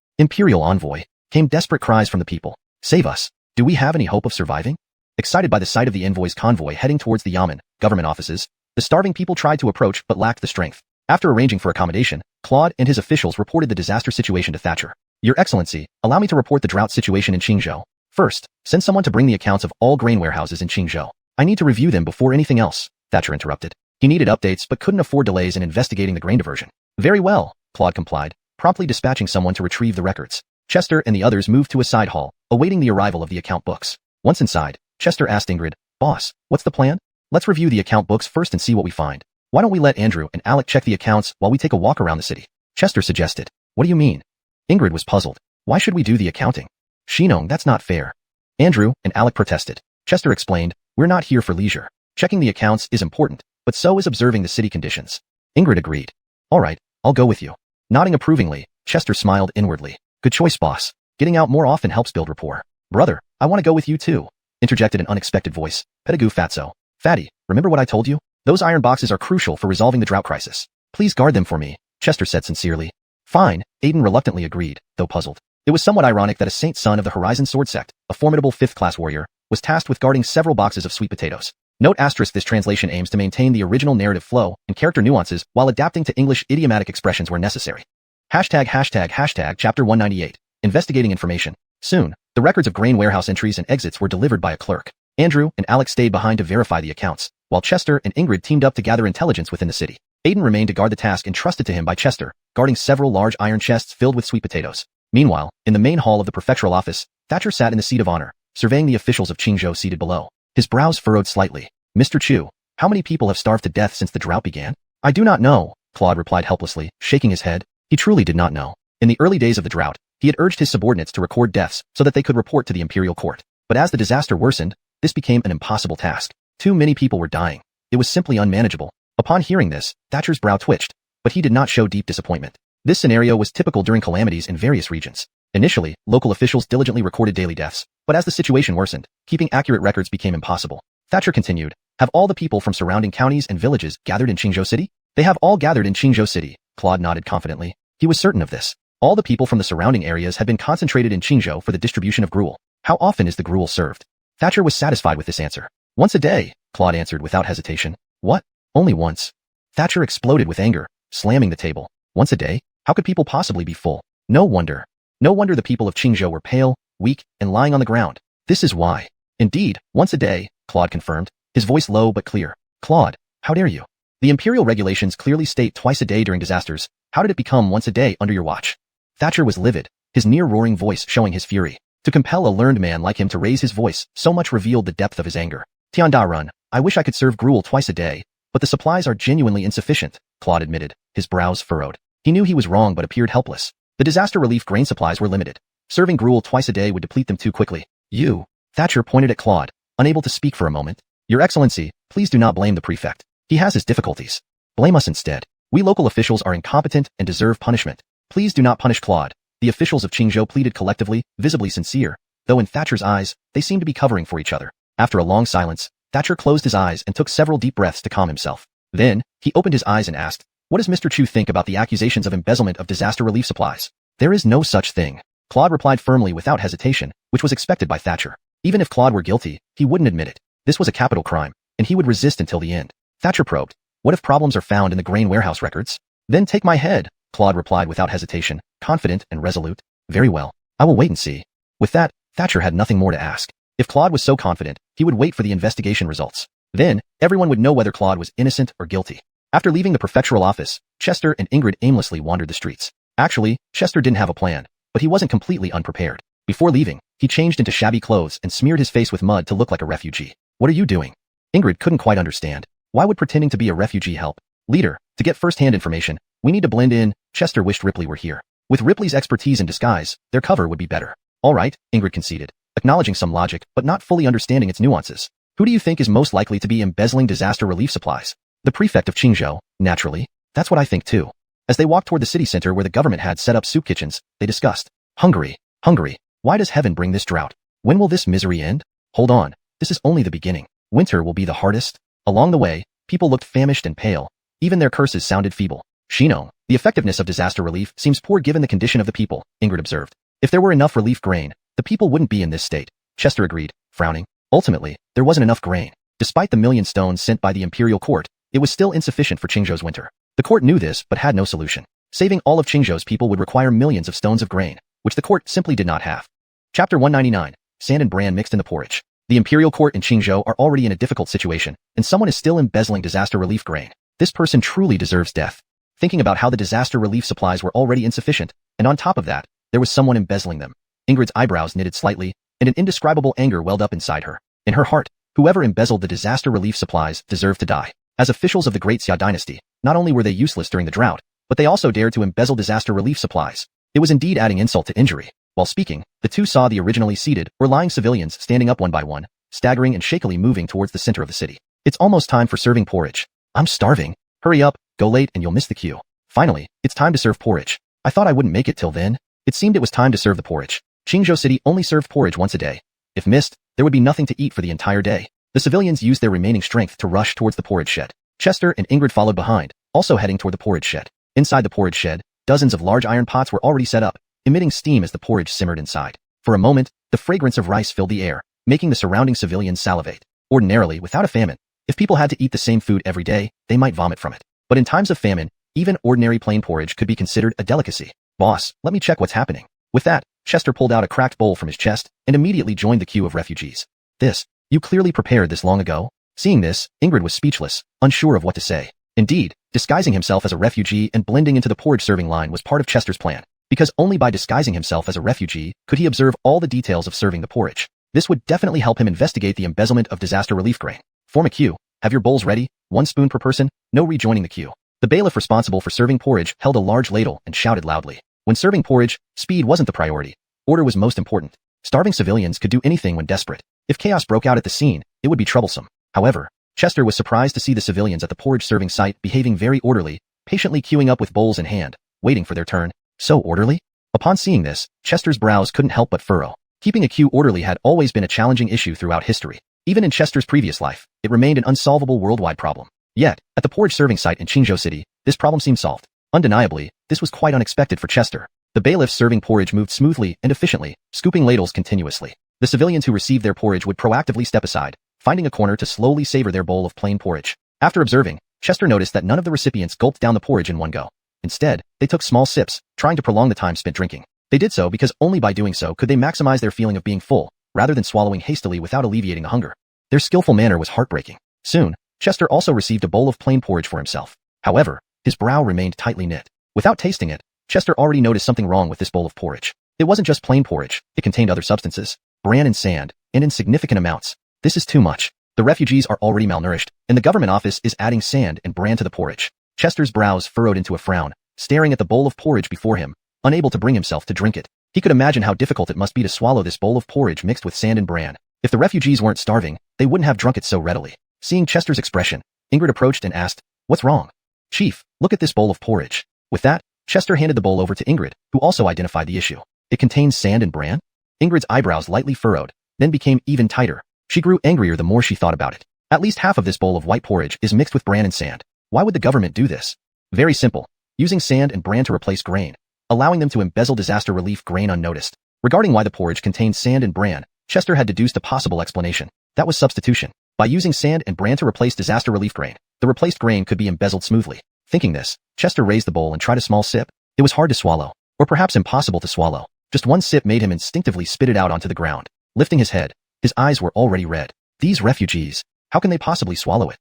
came desperate cries from the people. Save us. Do we have any hope of surviving? Excited by the sight of the envoy's convoy heading towards the Yamen, government offices, the starving people tried to approach but lacked the strength. After arranging for accommodation, Claude and his officials reported the disaster situation to Thatcher. Your Excellency, allow me to report the drought situation in Qingzhou. First, send someone to bring the accounts of all grain warehouses in Qingzhou. I need to review them before anything else, Thatcher interrupted. He needed updates but couldn't afford delays in investigating the grain diversion. Very well, Claude complied, promptly dispatching someone to retrieve the records. Chester and the others moved to a side hall, awaiting the arrival of the account books. Once inside, Chester asked Ingrid, Boss, what's the plan? Let's review the account books first and see what we find. Why don't we let Andrew and Alec check the accounts while we take a walk around the city? Chester suggested. What do you mean? Ingrid was puzzled. Why should we do the accounting? Shinong, that's not fair. Andrew and Alec protested. Chester explained, we're not here for leisure. Checking the accounts is important, but so is observing the city conditions. Ingrid agreed. All right, I'll go with you. Nodding approvingly, Chester smiled inwardly. Good choice, boss. Getting out more often helps build rapport. Brother, I want to go with you too, interjected an unexpected voice. Pettigrew Fatso. Fatty, remember what I told you? Those iron boxes are crucial for resolving the drought crisis. Please guard them for me, Chester said sincerely. Fine, Aiden reluctantly agreed, though puzzled. It was somewhat ironic that a saint son of the Horizon Sword Sect, a formidable 5th-class warrior, was tasked with guarding several boxes of sweet potatoes. Note asterisk this translation aims to maintain the original narrative flow and character nuances while adapting to English idiomatic expressions where necessary. Hashtag chapter 198. Investigating information. Soon, the records of grain warehouse entries and exits were delivered by a clerk. Andrew and Alex stayed behind to verify the accounts, while Chester and Ingrid teamed up to gather intelligence within the city. Aiden remained to guard the task entrusted to him by Chester, guarding several large iron chests filled with sweet potatoes. Meanwhile, in the main hall of the prefectural office, Thatcher sat in the seat of honor, surveying the officials of Qingzhou seated below. His brows furrowed slightly. Mr. Chu, how many people have starved to death since the drought began? I do not know, Claude replied helplessly, shaking his head. He truly did not know. In the early days of the drought, he had urged his subordinates to record deaths so that they could report to the imperial court. But as the disaster worsened, this became an impossible task. Too many people were dying. It was simply unmanageable. Upon hearing this, Thatcher's brow twitched, but he did not show deep disappointment. This scenario was typical during calamities in various regions. Initially, local officials diligently recorded daily deaths, but as the situation worsened, keeping accurate records became impossible. Thatcher continued, have all the people from surrounding counties and villages gathered in Qingzhou City? They have all gathered in Qingzhou City, Claude nodded confidently. He was certain of this. All the people from the surrounding areas had been concentrated in Qingzhou for the distribution of gruel. How often is the gruel served? Thatcher was satisfied with this answer. Once a day, Claude answered without hesitation. What? Only once? Thatcher exploded with anger, slamming the table. Once a day? How could people possibly be full? No wonder. No wonder the people of Qingzhou were pale, weak, and lying on the ground. This is why. Indeed, once a day, Claude confirmed, his voice low but clear. Claude, how dare you? The imperial regulations clearly state twice a day during disasters. How did it become once a day under your watch? Thatcher was livid, his near-roaring voice showing his fury. To compel a learned man like him to raise his voice so much revealed the depth of his anger. Tianda Run, I wish I could serve gruel twice a day, but the supplies are genuinely insufficient, Claude admitted, his brows furrowed. He knew he was wrong but appeared helpless. The disaster relief grain supplies were limited. Serving gruel twice a day would deplete them too quickly. You, Thatcher pointed at Claude, unable to speak for a moment. Your Excellency, please do not blame the prefect. He has his difficulties. Blame us instead. We local officials are incompetent and deserve punishment. Please do not punish Claude. The officials of Qingzhou pleaded collectively, visibly sincere. though in Thatcher's eyes, they seemed to be covering for each other. After a long silence, Thatcher closed his eyes and took several deep breaths to calm himself. Then, he opened his eyes and asked, "What does Mr. Chu think about the accusations of embezzlement of disaster relief supplies?" "There is no such thing," Claude replied firmly without hesitation, which was expected by Thatcher. Even if Claude were guilty, he wouldn't admit it. This was a capital crime, and he would resist until the end. Thatcher probed, "What if problems are found in the grain warehouse records?" "Then take my head," Claude replied without hesitation, confident and resolute. "Very well. I will wait and see." With that, Thatcher had nothing more to ask. If Claude was so confident, he would wait for the investigation results. Then, everyone would know whether Claude was innocent or guilty. After leaving the prefectural office, Chester and Ingrid aimlessly wandered the streets. Actually, Chester didn't have a plan, but he wasn't completely unprepared. Before leaving, he changed into shabby clothes and smeared his face with mud to look like a refugee. "What are you doing?" Ingrid couldn't quite understand. Why would pretending to be a refugee help? "Leader, to get first-hand information, we need to blend in." Chester wished Ripley were here. With Ripley's expertise in disguise, their cover would be better. "All right," Ingrid conceded, acknowledging some logic but not fully understanding its nuances. "Who do you think is most likely to be embezzling disaster relief supplies?" "The prefect of Qingzhou, naturally." "That's what I think too." As they walked toward the city center where the government had set up soup kitchens, they discussed, Hungary. Why does heaven bring this drought? When will this misery end?" "Hold on, this is only the beginning. Winter will be the hardest." Along the way, people looked famished and pale. Even their curses sounded feeble. "Shino, the effectiveness of disaster relief seems poor given the condition of the people," Ingrid observed. "If there were enough relief grain, the people wouldn't be in this state." Chester agreed, frowning. Ultimately, there wasn't enough grain. Despite the million stones sent by the imperial court, it was still insufficient for Qingzhou's winter. The court knew this but had no solution. Saving all of Qingzhou's people would require millions of stones of grain, which the court simply did not have. Chapter 199. Sand and bran mixed in the porridge. The imperial court in Qingzhou are already in a difficult situation, and someone is still embezzling disaster relief grain. This person truly deserves death. Thinking about how the disaster relief supplies were already insufficient, and on top of that, there was someone embezzling them. Ingrid's eyebrows knitted slightly, and an indescribable anger welled up inside her. In her heart, whoever embezzled the disaster relief supplies deserved to die. As officials of the Great Xia dynasty, not only were they useless during the drought, but they also dared to embezzle disaster relief supplies. It was indeed adding insult to injury. While speaking, the two saw the originally seated or lying civilians standing up one by one, staggering and shakily moving towards the center of the city. "It's almost time for serving porridge. I'm starving. Hurry up, go late and you'll miss the queue." "Finally, it's time to serve porridge. I thought I wouldn't make it till then." It seemed it was time to serve the porridge. Qingzhou City only served porridge once a day. If missed, there would be nothing to eat for the entire day. The civilians used their remaining strength to rush towards the porridge shed. Chester and Ingrid followed behind, also heading toward the porridge shed. Inside the porridge shed, dozens of large iron pots were already set up, emitting steam as the porridge simmered inside. For a moment, the fragrance of rice filled the air, making the surrounding civilians salivate. Ordinarily, without a famine, if people had to eat the same food every day, they might vomit from it. But in times of famine, even ordinary plain porridge could be considered a delicacy. "Boss, let me check what's happening." With that, Chester pulled out a cracked bowl from his chest and immediately joined the queue of refugees. You clearly prepared this long ago?" Seeing this, Ingrid was speechless, unsure of what to say. Indeed, disguising himself as a refugee and blending into the porridge serving line was part of Chester's plan, because only by disguising himself as a refugee could he observe all the details of serving the porridge. This would definitely help him investigate the embezzlement of disaster relief grain. "Form a queue. Have your bowls ready, 1 spoon per person, no rejoining the queue." The bailiff responsible for serving porridge held a large ladle and shouted loudly. When serving porridge, speed wasn't the priority. Order was most important. Starving civilians could do anything when desperate. If chaos broke out at the scene, it would be troublesome. However, Chester was surprised to see the civilians at the porridge serving site behaving very orderly, patiently queuing up with bowls in hand, waiting for their turn. So orderly? Upon seeing this, Chester's brows couldn't help but furrow. Keeping a queue orderly had always been a challenging issue throughout history. Even in Chester's previous life, it remained an unsolvable worldwide problem. Yet, at the porridge serving site in Qingzhou City, this problem seemed solved. Undeniably, this was quite unexpected for Chester. The bailiffs serving porridge moved smoothly and efficiently, scooping ladles continuously. The civilians who received their porridge would proactively step aside, finding a corner to slowly savor their bowl of plain porridge. After observing, Chester noticed that none of the recipients gulped down the porridge in one go. Instead, they took small sips, trying to prolong the time spent drinking. They did so because only by doing so could they maximize their feeling of being full, rather than swallowing hastily without alleviating the hunger. Their skillful manner was heartbreaking. Soon, Chester also received a bowl of plain porridge for himself. However, his brow remained tightly knit. Without tasting it, Chester already noticed something wrong with this bowl of porridge. It wasn't just plain porridge, it contained other substances, bran and sand, and in significant amounts. This is too much. The refugees are already malnourished, and the government office is adding sand and bran to the porridge. Chester's brows furrowed into a frown, staring at the bowl of porridge before him, unable to bring himself to drink it. He could imagine how difficult it must be to swallow this bowl of porridge mixed with sand and bran. If the refugees weren't starving, they wouldn't have drunk it so readily. Seeing Chester's expression, Ingrid approached and asked, "What's wrong?" "Chief, look at this bowl of porridge." With that, Chester handed the bowl over to Ingrid, who also identified the issue. "It contains sand and bran?" Ingrid's eyebrows lightly furrowed, then became even tighter. She grew angrier the more she thought about it. At least half of this bowl of white porridge is mixed with bran and sand. Why would the government do this? Very simple. Using sand and bran to replace grain, allowing them to embezzle disaster relief grain unnoticed. Regarding why the porridge contained sand and bran, Chester had deduced a possible explanation. That was substitution. By using sand and bran to replace disaster relief grain, the replaced grain could be embezzled smoothly. Thinking this, Chester raised the bowl and tried a small sip. It was hard to swallow, or perhaps impossible to swallow. Just one sip made him instinctively spit it out onto the ground. Lifting his head, his eyes were already red. These refugees, how can they possibly swallow it?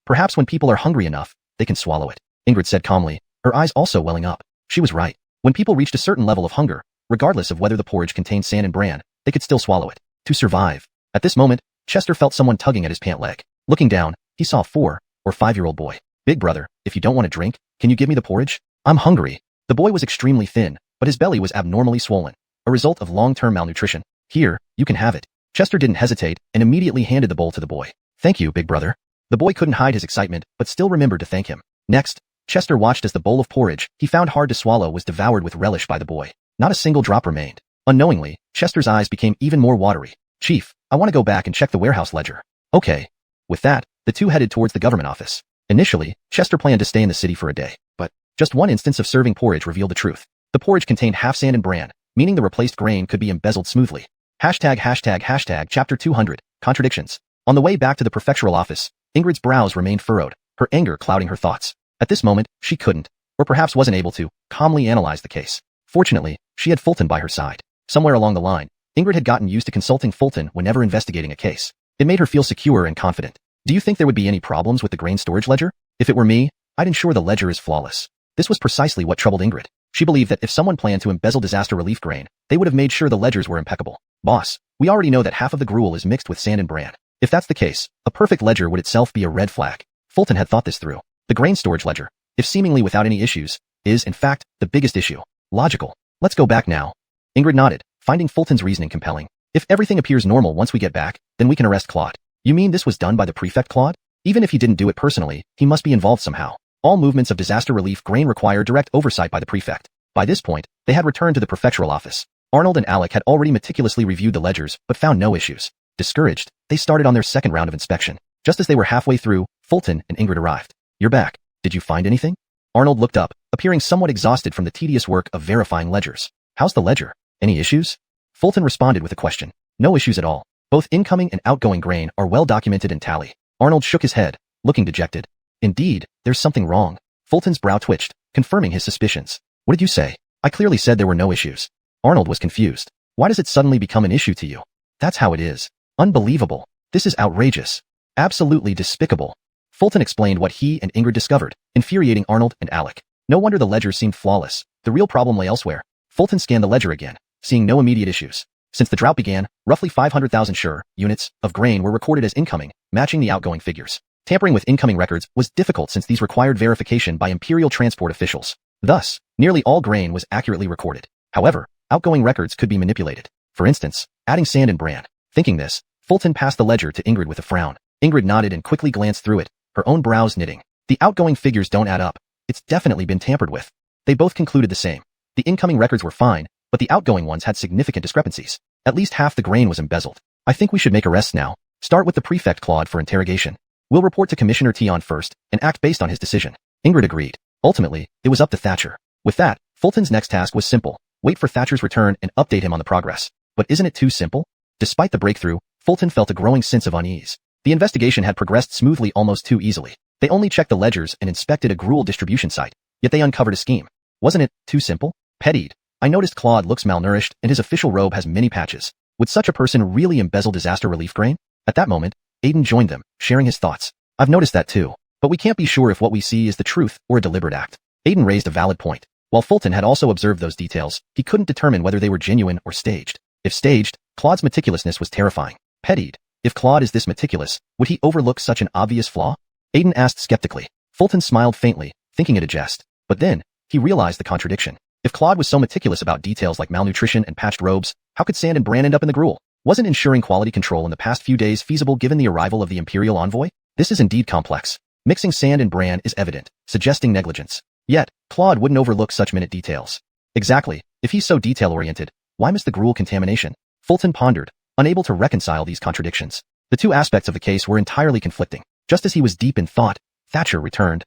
Perhaps when people are hungry enough, they can swallow it, Ingrid said calmly, her eyes also welling up. She was right. When people reached a certain level of hunger, regardless of whether the porridge contained sand and bran, they could still swallow it. To survive. At this moment, Chester felt someone tugging at his pant leg. Looking down, he saw a 4 or 5-year-old boy. Big brother, if you don't want to drink, can you give me the porridge? I'm hungry. The boy was extremely thin, but his belly was abnormally swollen, a result of long-term malnutrition. Here, you can have it. Chester didn't hesitate and immediately handed the bowl to the boy. Thank you, big brother. The boy couldn't hide his excitement, but still remembered to thank him. Next, Chester watched as the bowl of porridge he found hard to swallow was devoured with relish by the boy. Not a single drop remained. Unknowingly, Chester's eyes became even more watery. Chief, I want to go back and check the warehouse ledger. Okay. With that, the two headed towards the government office. Initially, Chester planned to stay in the city for a day, but just one instance of serving porridge revealed the truth. The porridge contained half sand and bran, meaning the replaced grain could be embezzled smoothly. Chapter 200, Contradictions. On the way back to the prefectural office, Ingrid's brows remained furrowed, her anger clouding her thoughts. At this moment, she couldn't, or perhaps wasn't able to, calmly analyze the case. Fortunately, she had Fulton by her side. Somewhere along the line, Ingrid had gotten used to consulting Fulton whenever investigating a case. It made her feel secure and confident. Do you think there would be any problems with the grain storage ledger? If it were me, I'd ensure the ledger is flawless. This was precisely what troubled Ingrid. She believed that if someone planned to embezzle disaster relief grain, they would have made sure the ledgers were impeccable. Boss, we already know that half of the gruel is mixed with sand and bran. If that's the case, a perfect ledger would itself be a red flag. Fulton had thought this through. The grain storage ledger, if seemingly without any issues, is, in fact, the biggest issue. Logical. Let's go back now. Ingrid nodded, finding Fulton's reasoning compelling. If everything appears normal once we get back, then we can arrest Claude. You mean this was done by the prefect Claude? Even if he didn't do it personally, he must be involved somehow. All movements of disaster relief grain require direct oversight by the prefect. By this point, they had returned to the prefectural office. Arnold and Alec had already meticulously reviewed the ledgers, but found no issues. Discouraged, they started on their second round of inspection. Just as they were halfway through, Fulton and Ingrid arrived. You're back. Did you find anything? Arnold looked up, appearing somewhat exhausted from the tedious work of verifying ledgers. How's the ledger? Any issues? Fulton responded with a question. No issues at all. Both incoming and outgoing grain are well documented and tally. Arnold shook his head, looking dejected. Indeed, there's something wrong. Fulton's brow twitched, confirming his suspicions. What did you say? I clearly said there were no issues. Arnold was confused. Why does it suddenly become an issue to you? That's how it is. Unbelievable. This is outrageous. Absolutely despicable. Fulton explained what he and Ingrid discovered, infuriating Arnold and Alec. No wonder the ledger seemed flawless. The real problem lay elsewhere. Fulton scanned the ledger again, seeing no immediate issues. Since the drought began, roughly 500,000 Sure units of grain were recorded as incoming, matching the outgoing figures. Tampering with incoming records was difficult since these required verification by imperial transport officials. Thus, nearly all grain was accurately recorded. However, outgoing records could be manipulated. For instance, adding sand and bran. Thinking this, Fulton passed the ledger to Ingrid with a frown. Ingrid nodded and quickly glanced through it, her own brows knitting. The outgoing figures don't add up. It's definitely been tampered with. They both concluded the same. The incoming records were fine, but the outgoing ones had significant discrepancies. At least half the grain was embezzled. I think we should make arrests now. Start with the prefect Claude for interrogation. We'll report to Commissioner Jian first and act based on his decision. Ingrid agreed. Ultimately, it was up to Thatcher. With that, Fulton's next task was simple. Wait for Thatcher's return and update him on the progress. But isn't it too simple? Despite the breakthrough, Fulton felt a growing sense of unease. The investigation had progressed smoothly almost too easily. They only checked the ledgers and inspected a gruel distribution site, yet they uncovered a scheme. Wasn't it too simple? Pettied. I noticed Claude looks malnourished and his official robe has many patches. Would such a person really embezzle disaster relief grain? At that moment, Aiden joined them, sharing his thoughts. I've noticed that too. But we can't be sure if what we see is the truth or a deliberate act. Aiden raised a valid point. While Fulton had also observed those details, he couldn't determine whether they were genuine or staged. If staged, Claude's meticulousness was terrifying. Pettied. If Claude is this meticulous, would he overlook such an obvious flaw? Aiden asked skeptically. Fulton smiled faintly, thinking it a jest. But then, he realized the contradiction. If Claude was so meticulous about details like malnutrition and patched robes, how could sand and bran end up in the gruel? Wasn't ensuring quality control in the past few days feasible given the arrival of the Imperial envoy? This is indeed complex. Mixing sand and bran is evident, suggesting negligence. Yet, Claude wouldn't overlook such minute details. Exactly. If he's so detail-oriented, why miss the gruel contamination? Fulton pondered, unable to reconcile these contradictions. The two aspects of the case were entirely conflicting. Just as he was deep in thought, Thatcher returned.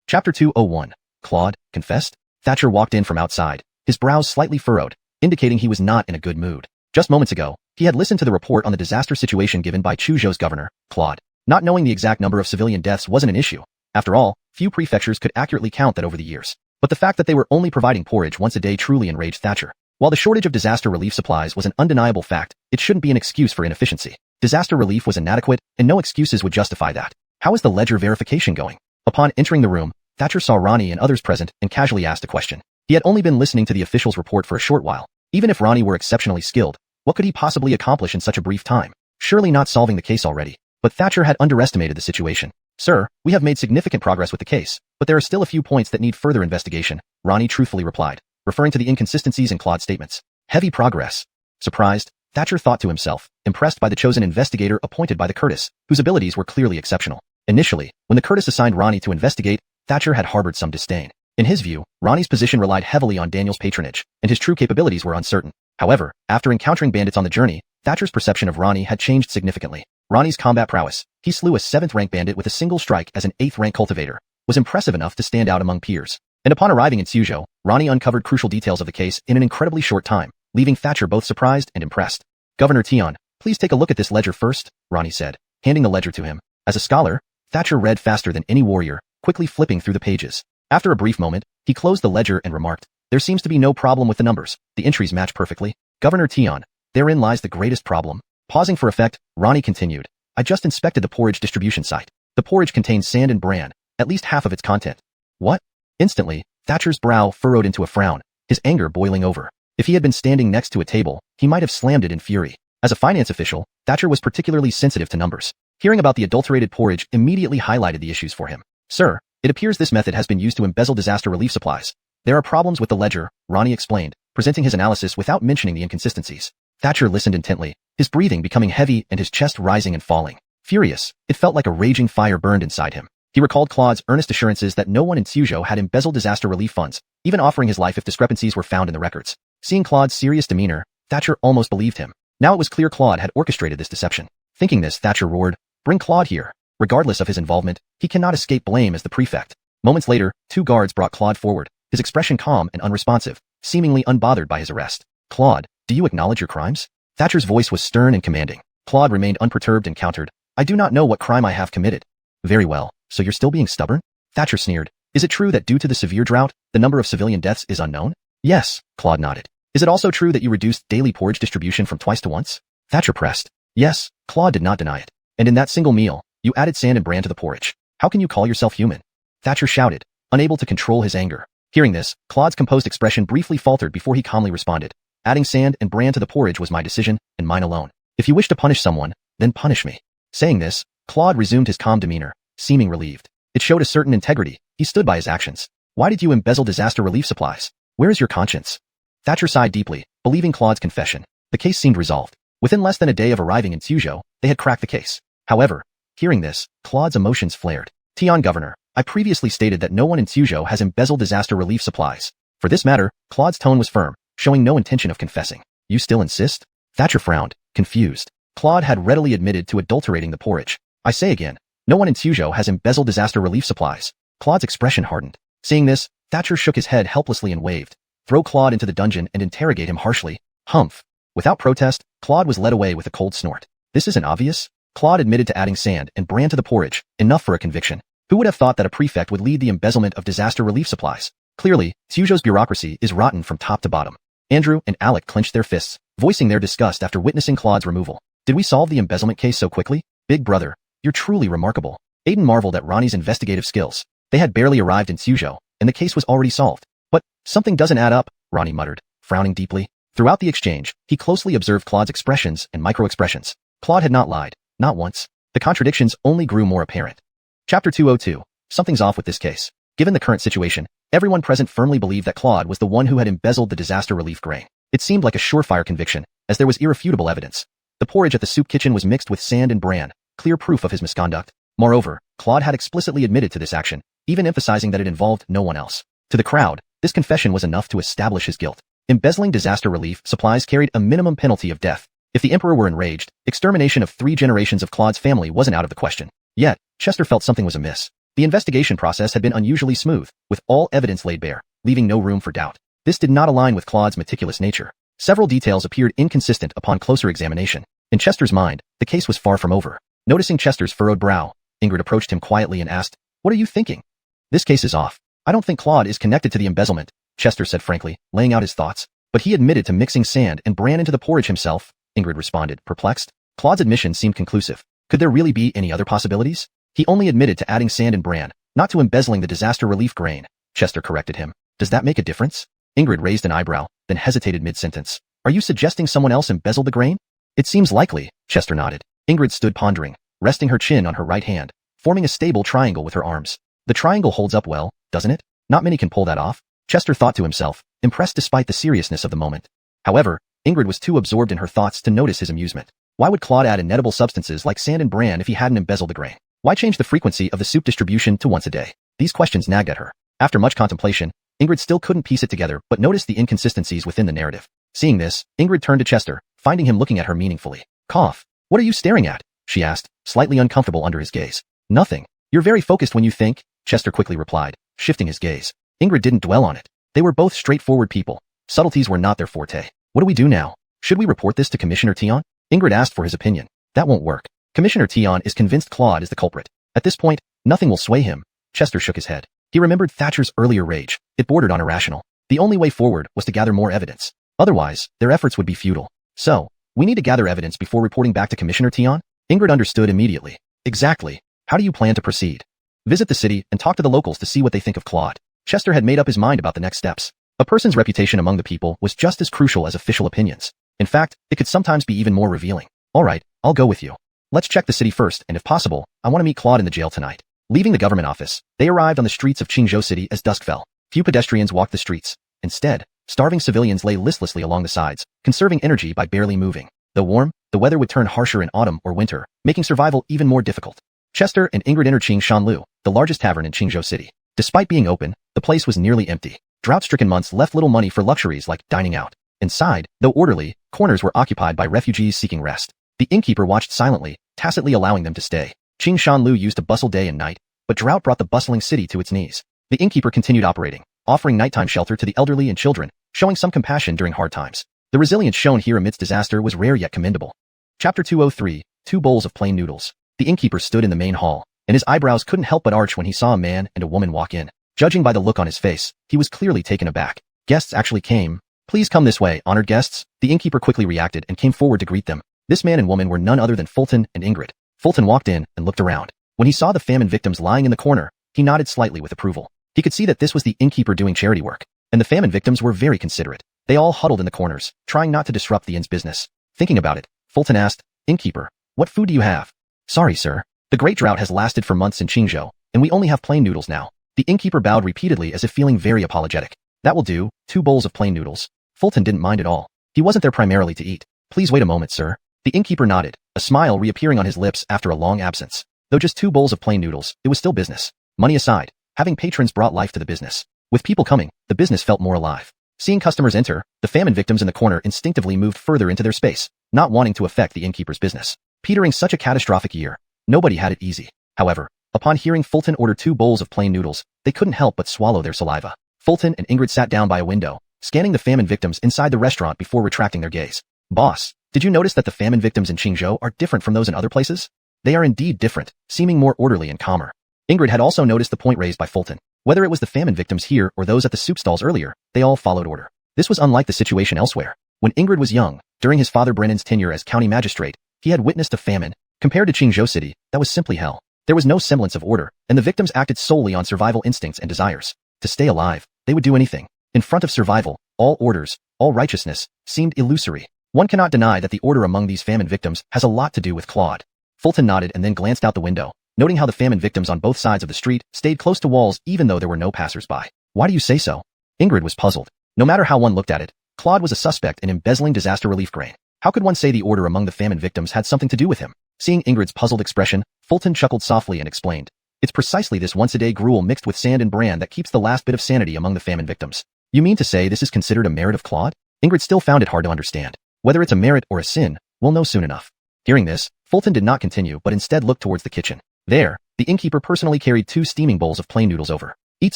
Chapter 201. Claude, confessed? Thatcher walked in from outside, his brows slightly furrowed, indicating he was not in a good mood. Just moments ago, he had listened to the report on the disaster situation given by Chuzhou's governor, Claude. Not knowing the exact number of civilian deaths wasn't an issue. After all, few prefectures could accurately count that over the years. But the fact that they were only providing porridge once a day truly enraged Thatcher. While the shortage of disaster relief supplies was an undeniable fact, it shouldn't be an excuse for inefficiency. Disaster relief was inadequate, and no excuses would justify that. How is the ledger verification going? Upon entering the room, Thatcher saw Ronnie and others present and casually asked a question. He had only been listening to the official's report for a short while. Even if Ronnie were exceptionally skilled, what could he possibly accomplish in such a brief time? Surely not solving the case already. But Thatcher had underestimated the situation. Sir, we have made significant progress with the case, but there are still a few points that need further investigation, Ronnie truthfully replied, referring to the inconsistencies in Claude's statements. Heavy progress. Surprised, Thatcher thought to himself, impressed by the chosen investigator appointed by the Curtis, whose abilities were clearly exceptional. Initially, when the Curtis assigned Ronnie to investigate, Thatcher had harbored some disdain. In his view, Ronnie's position relied heavily on Daniel's patronage, and his true capabilities were uncertain. However, after encountering bandits on the journey, Thatcher's perception of Ronnie had changed significantly. Ronnie's combat prowess, he slew a 7th-rank bandit with a single strike as an 8th-rank cultivator, was impressive enough to stand out among peers. And upon arriving in Suzhou, Ronnie uncovered crucial details of the case in an incredibly short time, leaving Thatcher both surprised and impressed. Governor Jian, please take a look at this ledger first, Ronnie said, handing the ledger to him. As a scholar, Thatcher read faster than any warrior, quickly flipping through the pages. After a brief moment, he closed the ledger and remarked, there seems to be no problem with the numbers. The entries match perfectly. Governor Jian, therein lies the greatest problem. Pausing for effect, Ronnie continued. I just inspected the porridge distribution site. The porridge contains sand and bran, at least half of its content. What? Instantly, Thatcher's brow furrowed into a frown, his anger boiling over. If he had been standing next to a table, he might have slammed it in fury. As a finance official, Thatcher was particularly sensitive to numbers. Hearing about the adulterated porridge immediately highlighted the issues for him. Sir, it appears this method has been used to embezzle disaster relief supplies. There are problems with the ledger, Ronnie explained, presenting his analysis without mentioning the inconsistencies. Thatcher listened intently, his breathing becoming heavy and his chest rising and falling. Furious, it felt like a raging fire burned inside him. He recalled Claude's earnest assurances that no one in Suzhou had embezzled disaster relief funds, even offering his life if discrepancies were found in the records. Seeing Claude's serious demeanor, Thatcher almost believed him. Now it was clear Claude had orchestrated this deception. Thinking this, Thatcher roared, bring Claude here. Regardless of his involvement, he cannot escape blame as the prefect. Moments later, 2 guards brought Claude forward, his expression calm and unresponsive, seemingly unbothered by his arrest. Claude, do you acknowledge your crimes? Thatcher's voice was stern and commanding. Claude remained unperturbed and countered, I do not know what crime I have committed. Very well, so you're still being stubborn? Thatcher sneered, is it true that due to the severe drought, the number of civilian deaths is unknown? Yes, Claude nodded. Is it also true that you reduced daily porridge distribution from twice to once? Thatcher pressed. Yes, Claude did not deny it. And in that single meal, you added sand and bran to the porridge. How can you call yourself human? Thatcher shouted, unable to control his anger. Hearing this, Claude's composed expression briefly faltered before he calmly responded. Adding sand and bran to the porridge was my decision, and mine alone. If you wish to punish someone, then punish me. Saying this, Claude resumed his calm demeanor, seeming relieved. It showed a certain integrity. He stood by his actions. Why did you embezzle disaster relief supplies? Where is your conscience? Thatcher sighed deeply, believing Claude's confession. The case seemed resolved. Within less than a day of arriving in Suzhou, they had cracked the case. However, hearing this, Claude's emotions flared. Tian Governor, I previously stated that no one in Suzhou has embezzled disaster relief supplies. For this matter, Claude's tone was firm, showing no intention of confessing. You still insist? Thatcher frowned, confused. Claude had readily admitted to adulterating the porridge. I say again, no one in Suzhou has embezzled disaster relief supplies. Claude's expression hardened. Seeing this, Thatcher shook his head helplessly and waved. Throw Claude into the dungeon and interrogate him harshly. Humph. Without protest, Claude was led away with a cold snort. This isn't obvious? Claude admitted to adding sand and bran to the porridge, enough for a conviction. Who would have thought that a prefect would lead the embezzlement of disaster relief supplies? Clearly, Suzhou's bureaucracy is rotten from top to bottom. Andrew and Alec clenched their fists, voicing their disgust after witnessing Claude's removal. Did we solve the embezzlement case so quickly? Big brother, you're truly remarkable. Aiden marveled at Ronnie's investigative skills. They had barely arrived in Suzhou, and the case was already solved. But something doesn't add up, Ronnie muttered, frowning deeply. Throughout the exchange, he closely observed Claude's expressions and micro-expressions. Claude had not lied, not once. The contradictions only grew more apparent. Chapter 202. Something's off with this case. Given the current situation, everyone present firmly believed that Claude was the one who had embezzled the disaster relief grain. It seemed like a surefire conviction, as there was irrefutable evidence. The porridge at the soup kitchen was mixed with sand and bran, clear proof of his misconduct. Moreover, Claude had explicitly admitted to this action, even emphasizing that it involved no one else. To the crowd, this confession was enough to establish his guilt. Embezzling disaster relief supplies carried a minimum penalty of death. If the Emperor were enraged, extermination of 3 generations of Claude's family wasn't out of the question. Yet, Chester felt something was amiss. The investigation process had been unusually smooth, with all evidence laid bare, leaving no room for doubt. This did not align with Claude's meticulous nature. Several details appeared inconsistent upon closer examination. In Chester's mind, the case was far from over. Noticing Chester's furrowed brow, Ingrid approached him quietly and asked, "What are you thinking?" "This case is off. I don't think Claude is connected to the embezzlement," Chester said frankly, laying out his thoughts. "But he admitted to mixing sand and bran into the porridge himself," Ingrid responded, perplexed. Claude's admission seemed conclusive. Could there really be any other possibilities? "He only admitted to adding sand and bran, not to embezzling the disaster relief grain," Chester corrected him. "Does that make a difference?" Ingrid raised an eyebrow, then hesitated mid-sentence. "Are you suggesting someone else embezzled the grain?" "It seems likely," Chester nodded. Ingrid stood pondering, resting her chin on her right hand, forming a stable triangle with her arms. The triangle holds up well, doesn't it? Not many can pull that off, Chester thought to himself, impressed despite the seriousness of the moment. However, Ingrid was too absorbed in her thoughts to notice his amusement. Why would Claude add inedible substances like sand and bran if he hadn't embezzled the grain? Why change the frequency of the soup distribution to once a day? These questions nagged at her. After much contemplation, Ingrid still couldn't piece it together but noticed the inconsistencies within the narrative. Seeing this, Ingrid turned to Chester, finding him looking at her meaningfully. "Cough. What are you staring at?" she asked, slightly uncomfortable under his gaze. "Nothing. You're very focused when you think," Chester quickly replied, shifting his gaze. Ingrid didn't dwell on it. They were both straightforward people. Subtleties were not their forte. "What do we do now? Should we report this to Commissioner Tian?" Ingrid asked for his opinion. "That won't work. Commissioner Tian is convinced Claude is the culprit. At this point, nothing will sway him." Chester shook his head. He remembered Thatcher's earlier rage. It bordered on irrational. The only way forward was to gather more evidence. Otherwise, their efforts would be futile. "So, we need to gather evidence before reporting back to Commissioner Tian?" Ingrid understood immediately. "Exactly. How do you plan to proceed?" "Visit the city and talk to the locals to see what they think of Claude." Chester had made up his mind about the next steps. A person's reputation among the people was just as crucial as official opinions. In fact, it could sometimes be even more revealing. "All right, I'll go with you. Let's check the city first, and if possible, I want to meet Claude in the jail tonight." Leaving the government office, they arrived on the streets of Qingzhou City as dusk fell. Few pedestrians walked the streets. Instead, starving civilians lay listlessly along the sides, conserving energy by barely moving. Though warm, the weather would turn harsher in autumn or winter, making survival even more difficult. Chester and Ingrid entered Qing Shanlu, the largest tavern in Qingzhou City. Despite being open, the place was nearly empty. Drought-stricken months left little money for luxuries like dining out. Inside, though orderly, corners were occupied by refugees seeking rest. The innkeeper watched silently, tacitly allowing them to stay. Qing Shanlu used to bustle day and night, but drought brought the bustling city to its knees. The innkeeper continued operating, offering nighttime shelter to the elderly and children, showing some compassion during hard times. The resilience shown here amidst disaster was rare yet commendable. Chapter 203, 2 bowls of plain noodles. The innkeeper stood in the main hall, and his eyebrows couldn't help but arch when he saw a man and a woman walk in. Judging by the look on his face, he was clearly taken aback. Guests actually came. "Please come this way, honored guests." The innkeeper quickly reacted and came forward to greet them. This man and woman were none other than Fulton and Ingrid. Fulton walked in and looked around. When he saw the famine victims lying in the corner, he nodded slightly with approval. He could see that this was the innkeeper doing charity work, and the famine victims were very considerate. They all huddled in the corners, trying not to disrupt the inn's business. Thinking about it, Fulton asked, "Innkeeper, what food do you have?" "Sorry, sir. The great drought has lasted for months in Qingzhou, and we only have plain noodles now." The innkeeper bowed repeatedly as if feeling very apologetic. "That will do, 2 bowls of plain noodles." Fulton didn't mind at all. He wasn't there primarily to eat. "Please wait a moment, sir." The innkeeper nodded, a smile reappearing on his lips after a long absence. Though just 2 bowls of plain noodles, it was still business. Money aside, having patrons brought life to the business. With people coming, the business felt more alive. Seeing customers enter, the famine victims in the corner instinctively moved further into their space, not wanting to affect the innkeeper's business. Petering such a catastrophic year, nobody had it easy. However, upon hearing Fulton order 2 bowls of plain noodles, they couldn't help but swallow their saliva. Fulton and Ingrid sat down by a window, scanning the famine victims inside the restaurant before retracting their gaze. "Boss, did you notice that the famine victims in Qingzhou are different from those in other places?" "They are indeed different, seeming more orderly and calmer." Ingrid had also noticed the point raised by Fulton. Whether it was the famine victims here or those at the soup stalls earlier, they all followed order. This was unlike the situation elsewhere. When Ingrid was young, during his father Brennan's tenure as county magistrate, he had witnessed a famine. Compared to Qingzhou City, that was simply hell. There was no semblance of order, and the victims acted solely on survival instincts and desires. To stay alive, they would do anything. In front of survival, all orders, all righteousness, seemed illusory. One cannot deny that the order among these famine victims has a lot to do with Claude. Fulton nodded and then glanced out the window, noting how the famine victims on both sides of the street stayed close to walls even though there were no passers-by. "Why do you say so?" Ingrid was puzzled. No matter how one looked at it, Claude was a suspect in embezzling disaster relief grain. How could one say the order among the famine victims had something to do with him? Seeing Ingrid's puzzled expression, Fulton chuckled softly and explained, "It's precisely this once-a-day gruel mixed with sand and bran that keeps the last bit of sanity among the famine victims." "You mean to say this is considered a merit of Claude?" Ingrid still found it hard to understand. Whether it's a merit or a sin, We'll know soon enough. Hearing this, Fulton did not continue but instead looked towards the kitchen. There, the innkeeper personally carried 2 steaming bowls of plain noodles over. Eat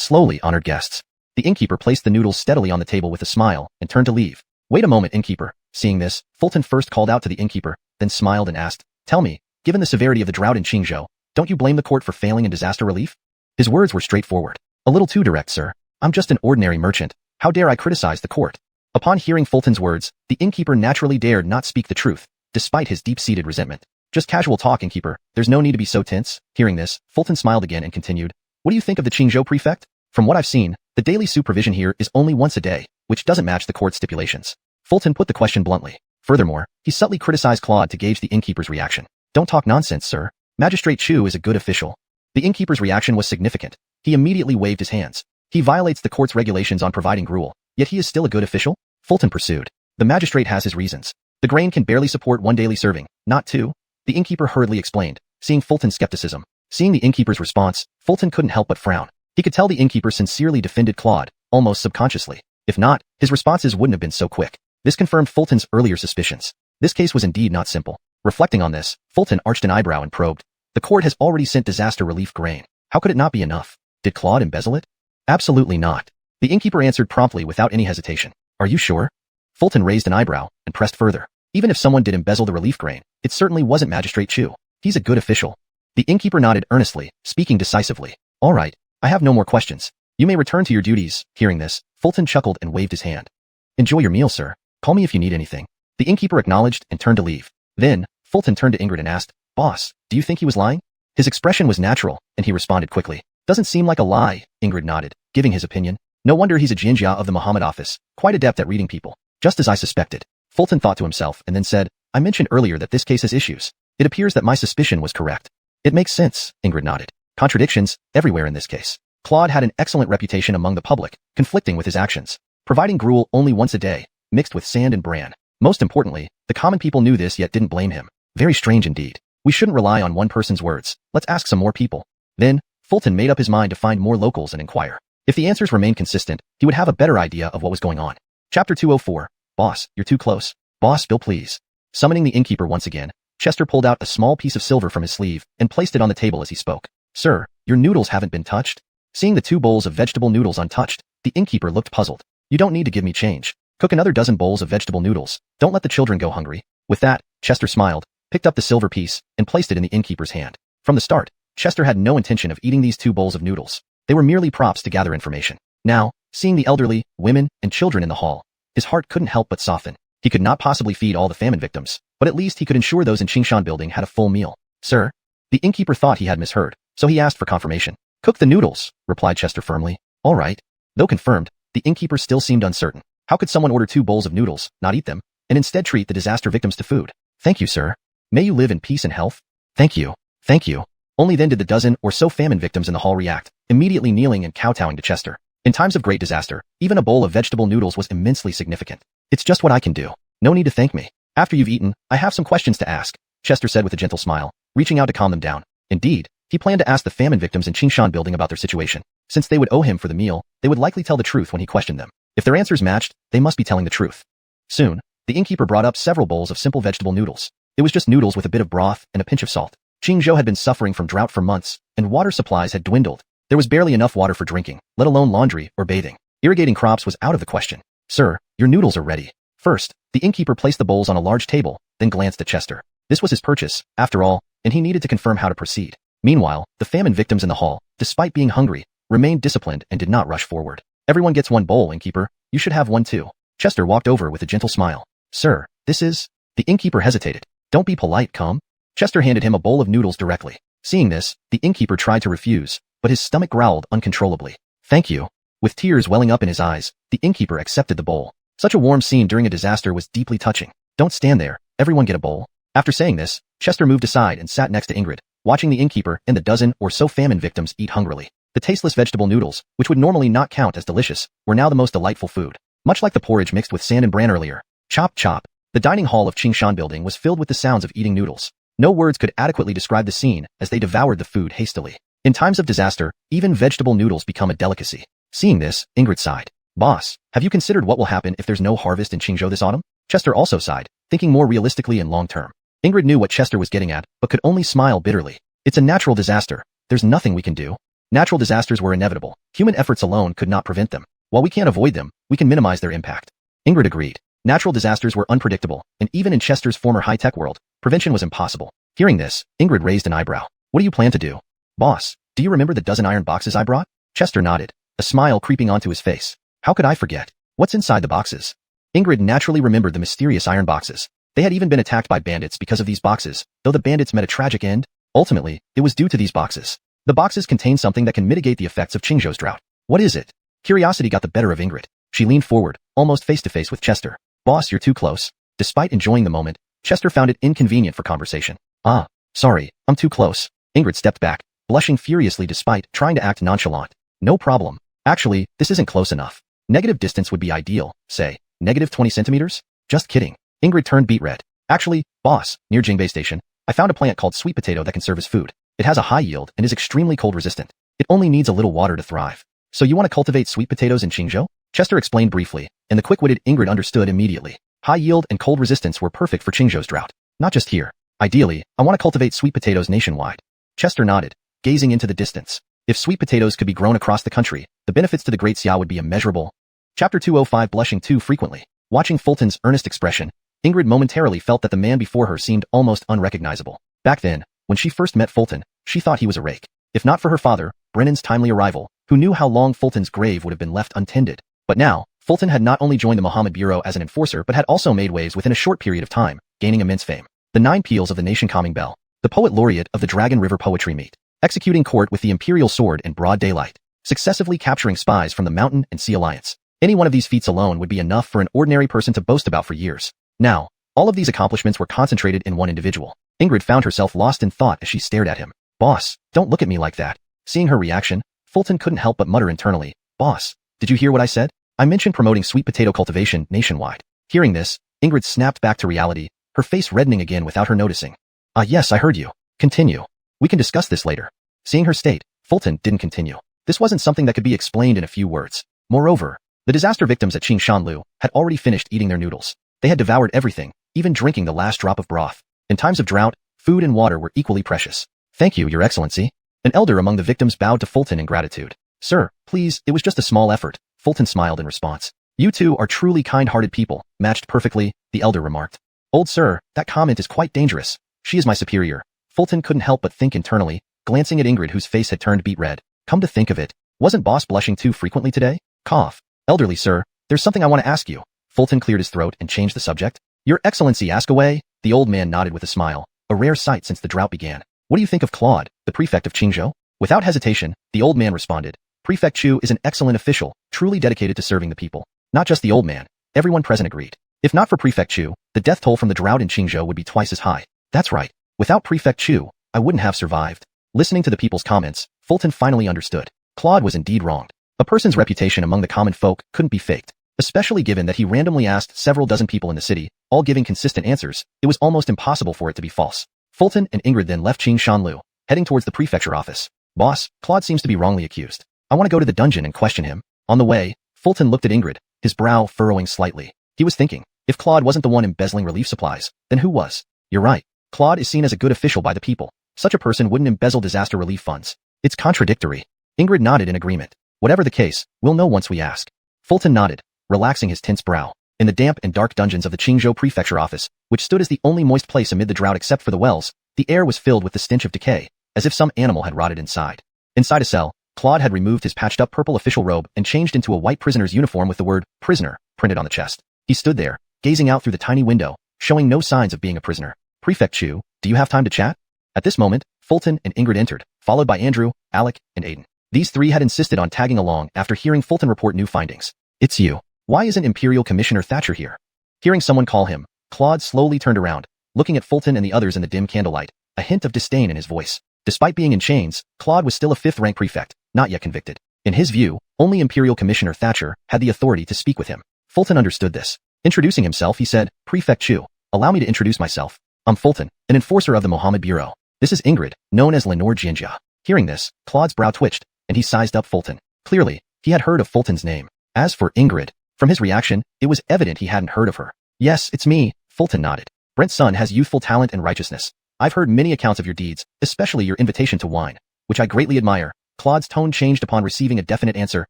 slowly, honored guests. The innkeeper placed the noodles steadily on the table with a smile and turned to leave. Wait a moment, innkeeper. Seeing this, Fulton first called out to the innkeeper, then smiled and asked, tell me, given the severity of the drought in Qingzhou, don't you blame the court for failing in disaster relief? His words were straightforward. A little too direct, sir. I'm just an ordinary merchant. How dare I criticize the court? Upon hearing Fulton's words, the innkeeper naturally dared not speak the truth, despite his deep-seated resentment. Just casual talk, innkeeper. There's no need to be so tense. Hearing this, Fulton smiled again and continued, what do you think of the Qingzhou prefect? From what I've seen, the daily supervision here is only once a day, which doesn't match the court's stipulations. Fulton put the question bluntly. Furthermore, he subtly criticized Claude to gauge the innkeeper's reaction. Don't talk nonsense, sir. Magistrate Chu is a good official. The innkeeper's reaction was significant. He immediately waved his hands. He violates the court's regulations on providing gruel, yet he is still a good official? Fulton pursued. The magistrate has his reasons. The grain can barely support 1 daily serving, not 2. The innkeeper hurriedly explained, seeing Fulton's skepticism. Seeing the innkeeper's response, Fulton couldn't help but frown. He could tell the innkeeper sincerely defended Claude, almost subconsciously. If not, his responses wouldn't have been so quick. This confirmed Fulton's earlier suspicions. This case was indeed not simple. Reflecting on this, Fulton arched an eyebrow and probed. The court has already sent disaster relief grain. How could it not be enough? Did Claude embezzle it? Absolutely not. The innkeeper answered promptly without any hesitation. Are you sure? Fulton raised an eyebrow and pressed further. Even if someone did embezzle the relief grain, it certainly wasn't Magistrate Chu. He's a good official. The innkeeper nodded earnestly, speaking decisively. All right, I have no more questions. You may return to your duties. Hearing this, Fulton chuckled and waved his hand. Enjoy your meal, sir. Call me if you need anything. The innkeeper acknowledged and turned to leave. Then, Fulton turned to Ingrid and asked, Boss, do you think he was lying? His expression was natural, and he responded quickly. Doesn't seem like a lie, Ingrid nodded, giving his opinion. No wonder he's a Jian of the Muhammad office, quite adept at reading people. Just as I suspected. Fulton thought to himself and then said, I mentioned earlier that this case has issues. It appears that my suspicion was correct. It makes sense, Ingrid nodded. Contradictions, everywhere in this case. Claude had an excellent reputation among the public, conflicting with his actions. Providing gruel only once a day, mixed with sand and bran. Most importantly, the common people knew this yet didn't blame him. Very strange indeed. We shouldn't rely on one person's words. Let's ask some more people. Then, Fulton made up his mind to find more locals and inquire. If the answers remained consistent, he would have a better idea of what was going on. Chapter 204. Boss, you're too close. Boss, bill please. Summoning the innkeeper once again, Chester pulled out a small piece of silver from his sleeve and placed it on the table as he spoke. Sir, your noodles haven't been touched? Seeing the 2 bowls of vegetable noodles untouched, the innkeeper looked puzzled. You don't need to give me change. Cook another dozen bowls of vegetable noodles. Don't let the children go hungry. With that, Chester smiled, picked up the silver piece, and placed it in the innkeeper's hand. From the start, Chester had no intention of eating these 2 bowls of noodles. They were merely props to gather information. Now, seeing the elderly, women, and children in the hall, his heart couldn't help but soften. He could not possibly feed all the famine victims, but at least he could ensure those in Qingshan building had a full meal. Sir? The innkeeper thought he had misheard, so he asked for confirmation. Cook the noodles, replied Chester firmly. All right. Though confirmed, the innkeeper still seemed uncertain. How could someone order 2 bowls of noodles, not eat them, and instead treat the disaster victims to food? Thank you, sir. May you live in peace and health. Thank you. Thank you. Only then did the dozen or so famine victims in the hall react, immediately kneeling and kowtowing to Chester. In times of great disaster, even a bowl of vegetable noodles was immensely significant. It's just what I can do. No need to thank me. After you've eaten, I have some questions to ask, Chester said with a gentle smile, reaching out to calm them down. Indeed, he planned to ask the famine victims in Qingshan building about their situation. Since they would owe him for the meal, they would likely tell the truth when he questioned them. If their answers matched, they must be telling the truth. Soon, the innkeeper brought up several bowls of simple vegetable noodles. It was just noodles with a bit of broth and a pinch of salt. Qingzhou had been suffering from drought for months, and water supplies had dwindled. There was barely enough water for drinking, let alone laundry or bathing. Irrigating crops was out of the question. Sir, your noodles are ready. First, the innkeeper placed the bowls on a large table, then glanced at Chester. This was his purchase, after all, and he needed to confirm how to proceed. Meanwhile, the famine victims in the hall, despite being hungry, remained disciplined and did not rush forward. Everyone gets 1 bowl, innkeeper. You should have 1 too. Chester walked over with a gentle smile. Sir, this is... The innkeeper hesitated. Don't be polite, come. Chester handed him a bowl of noodles directly. Seeing this, the innkeeper tried to refuse, but his stomach growled uncontrollably. Thank you. With tears welling up in his eyes, the innkeeper accepted the bowl. Such a warm scene during a disaster was deeply touching. Don't stand there. Everyone get a bowl. After saying this, Chester moved aside and sat next to Ingrid, watching the innkeeper and the dozen or so famine victims eat hungrily. The tasteless vegetable noodles, which would normally not count as delicious, were now the most delightful food. Much like the porridge mixed with sand and bran earlier. Chop chop. The dining hall of Qingshan building was filled with the sounds of eating noodles. No words could adequately describe the scene as they devoured the food hastily. In times of disaster, even vegetable noodles become a delicacy. Seeing this, Ingrid sighed. Boss, have you considered what will happen if there's no harvest in Qingzhou this autumn? Chester also sighed, thinking more realistically and long-term. Ingrid knew what Chester was getting at, but could only smile bitterly. It's a natural disaster. There's nothing we can do. Natural disasters were inevitable. Human efforts alone could not prevent them. While we can't avoid them, we can minimize their impact. Ingrid agreed. Natural disasters were unpredictable, and even in Chester's former high-tech world, prevention was impossible. Hearing this, Ingrid raised an eyebrow. What do you plan to do? Boss, do you remember the dozen iron boxes I brought? Chester nodded, a smile creeping onto his face. How could I forget? What's inside the boxes? Ingrid naturally remembered the mysterious iron boxes. They had even been attacked by bandits because of these boxes, though the bandits met a tragic end. Ultimately, it was due to these boxes. The boxes contain something that can mitigate the effects of Qingzhou's drought. What is it? Curiosity got the better of Ingrid. She leaned forward, almost face-to-face with Chester. Boss, you're too close. Despite enjoying the moment, Chester found it inconvenient for conversation. Ah, sorry, I'm too close. Ingrid stepped back, blushing furiously despite trying to act nonchalant. No problem. Actually, this isn't close enough. Negative distance would be ideal, say, -20 centimeters? Just kidding. Ingrid turned beet red. Actually, boss, near Jingbei Station, I found a plant called sweet potato that can serve as food. It has a high yield and is extremely cold resistant. It only needs a little water to thrive. So you want to cultivate sweet potatoes in Qingzhou? Chester explained briefly, and the quick-witted Ingrid understood immediately. High yield and cold resistance were perfect for Qingzhou's drought. Not just here. Ideally, I want to cultivate sweet potatoes nationwide. Chester nodded, gazing into the distance. If sweet potatoes could be grown across the country, the benefits to the Great Xia would be immeasurable. Chapter 205 Blushing too frequently. Watching Fulton's earnest expression, Ingrid momentarily felt that the man before her seemed almost unrecognizable. Back then, when she first met Fulton, she thought he was a rake. If not for her father, Brennan's timely arrival, who knew how long Fulton's grave would have been left untended. But now, Fulton had not only joined the Muhammad Bureau as an enforcer but had also made waves within a short period of time, gaining immense fame. The 9 peals of the nation calming bell. The poet laureate of the Dragon River Poetry Meet. Executing court with the imperial sword in broad daylight. Successively capturing spies from the Mountain and Sea Alliance. Any one of these feats alone would be enough for an ordinary person to boast about for years. Now, all of these accomplishments were concentrated in one individual. Ingrid found herself lost in thought as she stared at him. Boss, don't look at me like that. Seeing her reaction, Fulton couldn't help but mutter internally. Boss, did you hear what I said? I mentioned promoting sweet potato cultivation nationwide. Hearing this, Ingrid snapped back to reality, her face reddening again without her noticing. Ah yes, I heard you. Continue. We can discuss this later. Seeing her state, Fulton didn't continue. This wasn't something that could be explained in a few words. Moreover, the disaster victims at Qingshanlu had already finished eating their noodles. They had devoured everything, even drinking the last drop of broth. In times of drought, food and water were equally precious. Thank you, Your Excellency. An elder among the victims bowed to Fulton in gratitude. Sir, please, it was just a small effort. Fulton smiled in response. You two are truly kind-hearted people, matched perfectly, the elder remarked. Old sir, that comment is quite dangerous. She is my superior. Fulton couldn't help but think internally, glancing at Ingrid whose face had turned beet red. Come to think of it, wasn't boss blushing too frequently today? Cough. Elderly sir, there's something I want to ask you. Fulton cleared his throat and changed the subject. Your Excellency, ask away. The old man nodded with a smile, a rare sight since the drought began. What do you think of Claude, the prefect of Qingzhou? Without hesitation, the old man responded. Prefect Chu is an excellent official, truly dedicated to serving the people. Not just the old man. Everyone present agreed. If not for Prefect Chu, the death toll from the drought in Qingzhou would be twice as high. That's right. Without Prefect Chu, I wouldn't have survived. Listening to the people's comments, Fulton finally understood. Claude was indeed wronged. A person's reputation among the common folk couldn't be faked. Especially given that he randomly asked several dozen people in the city, all giving consistent answers, it was almost impossible for it to be false. Fulton and Ingrid then left Qingshanlu, heading towards the prefecture office. Boss, Claude seems to be wrongly accused. I want to go to the dungeon and question him. On the way, Fulton looked at Ingrid, his brow furrowing slightly. He was thinking, if Claude wasn't the one embezzling relief supplies, then who was? You're right. Claude is seen as a good official by the people. Such a person wouldn't embezzle disaster relief funds. It's contradictory. Ingrid nodded in agreement. Whatever the case, we'll know once we ask. Fulton nodded, relaxing his tense brow. In the damp and dark dungeons of the Qingzhou prefecture office, which stood as the only moist place amid the drought except for the wells, the air was filled with the stench of decay, as if some animal had rotted inside. Inside a cell, Claude had removed his patched-up purple official robe and changed into a white prisoner's uniform with the word, prisoner, printed on the chest. He stood there, gazing out through the tiny window, showing no signs of being a prisoner. Prefect Chu, do you have time to chat? At this moment, Fulton and Ingrid entered, followed by Andrew, Alec, and Aiden. These three had insisted on tagging along after hearing Fulton report new findings. It's you. Why isn't Imperial Commissioner Thatcher here? Hearing someone call him, Claude slowly turned around, looking at Fulton and the others in the dim candlelight, a hint of disdain in his voice. Despite being in chains, Claude was still a 5th-rank prefect, not yet convicted. In his view, only Imperial Commissioner Thatcher had the authority to speak with him. Fulton understood this. Introducing himself, he said, Prefect Chu, allow me to introduce myself. I'm Fulton, an enforcer of the Muhammad Bureau. This is Ingrid, known as Lenore Jianjia. Hearing this, Claude's brow twitched, and he sized up Fulton. Clearly, he had heard of Fulton's name. As for Ingrid, from his reaction, it was evident he hadn't heard of her. Yes, it's me, Fulton nodded. Brent's son has youthful talent and righteousness. I've heard many accounts of your deeds, especially your invitation to wine, which I greatly admire. Claude's tone changed upon receiving a definite answer,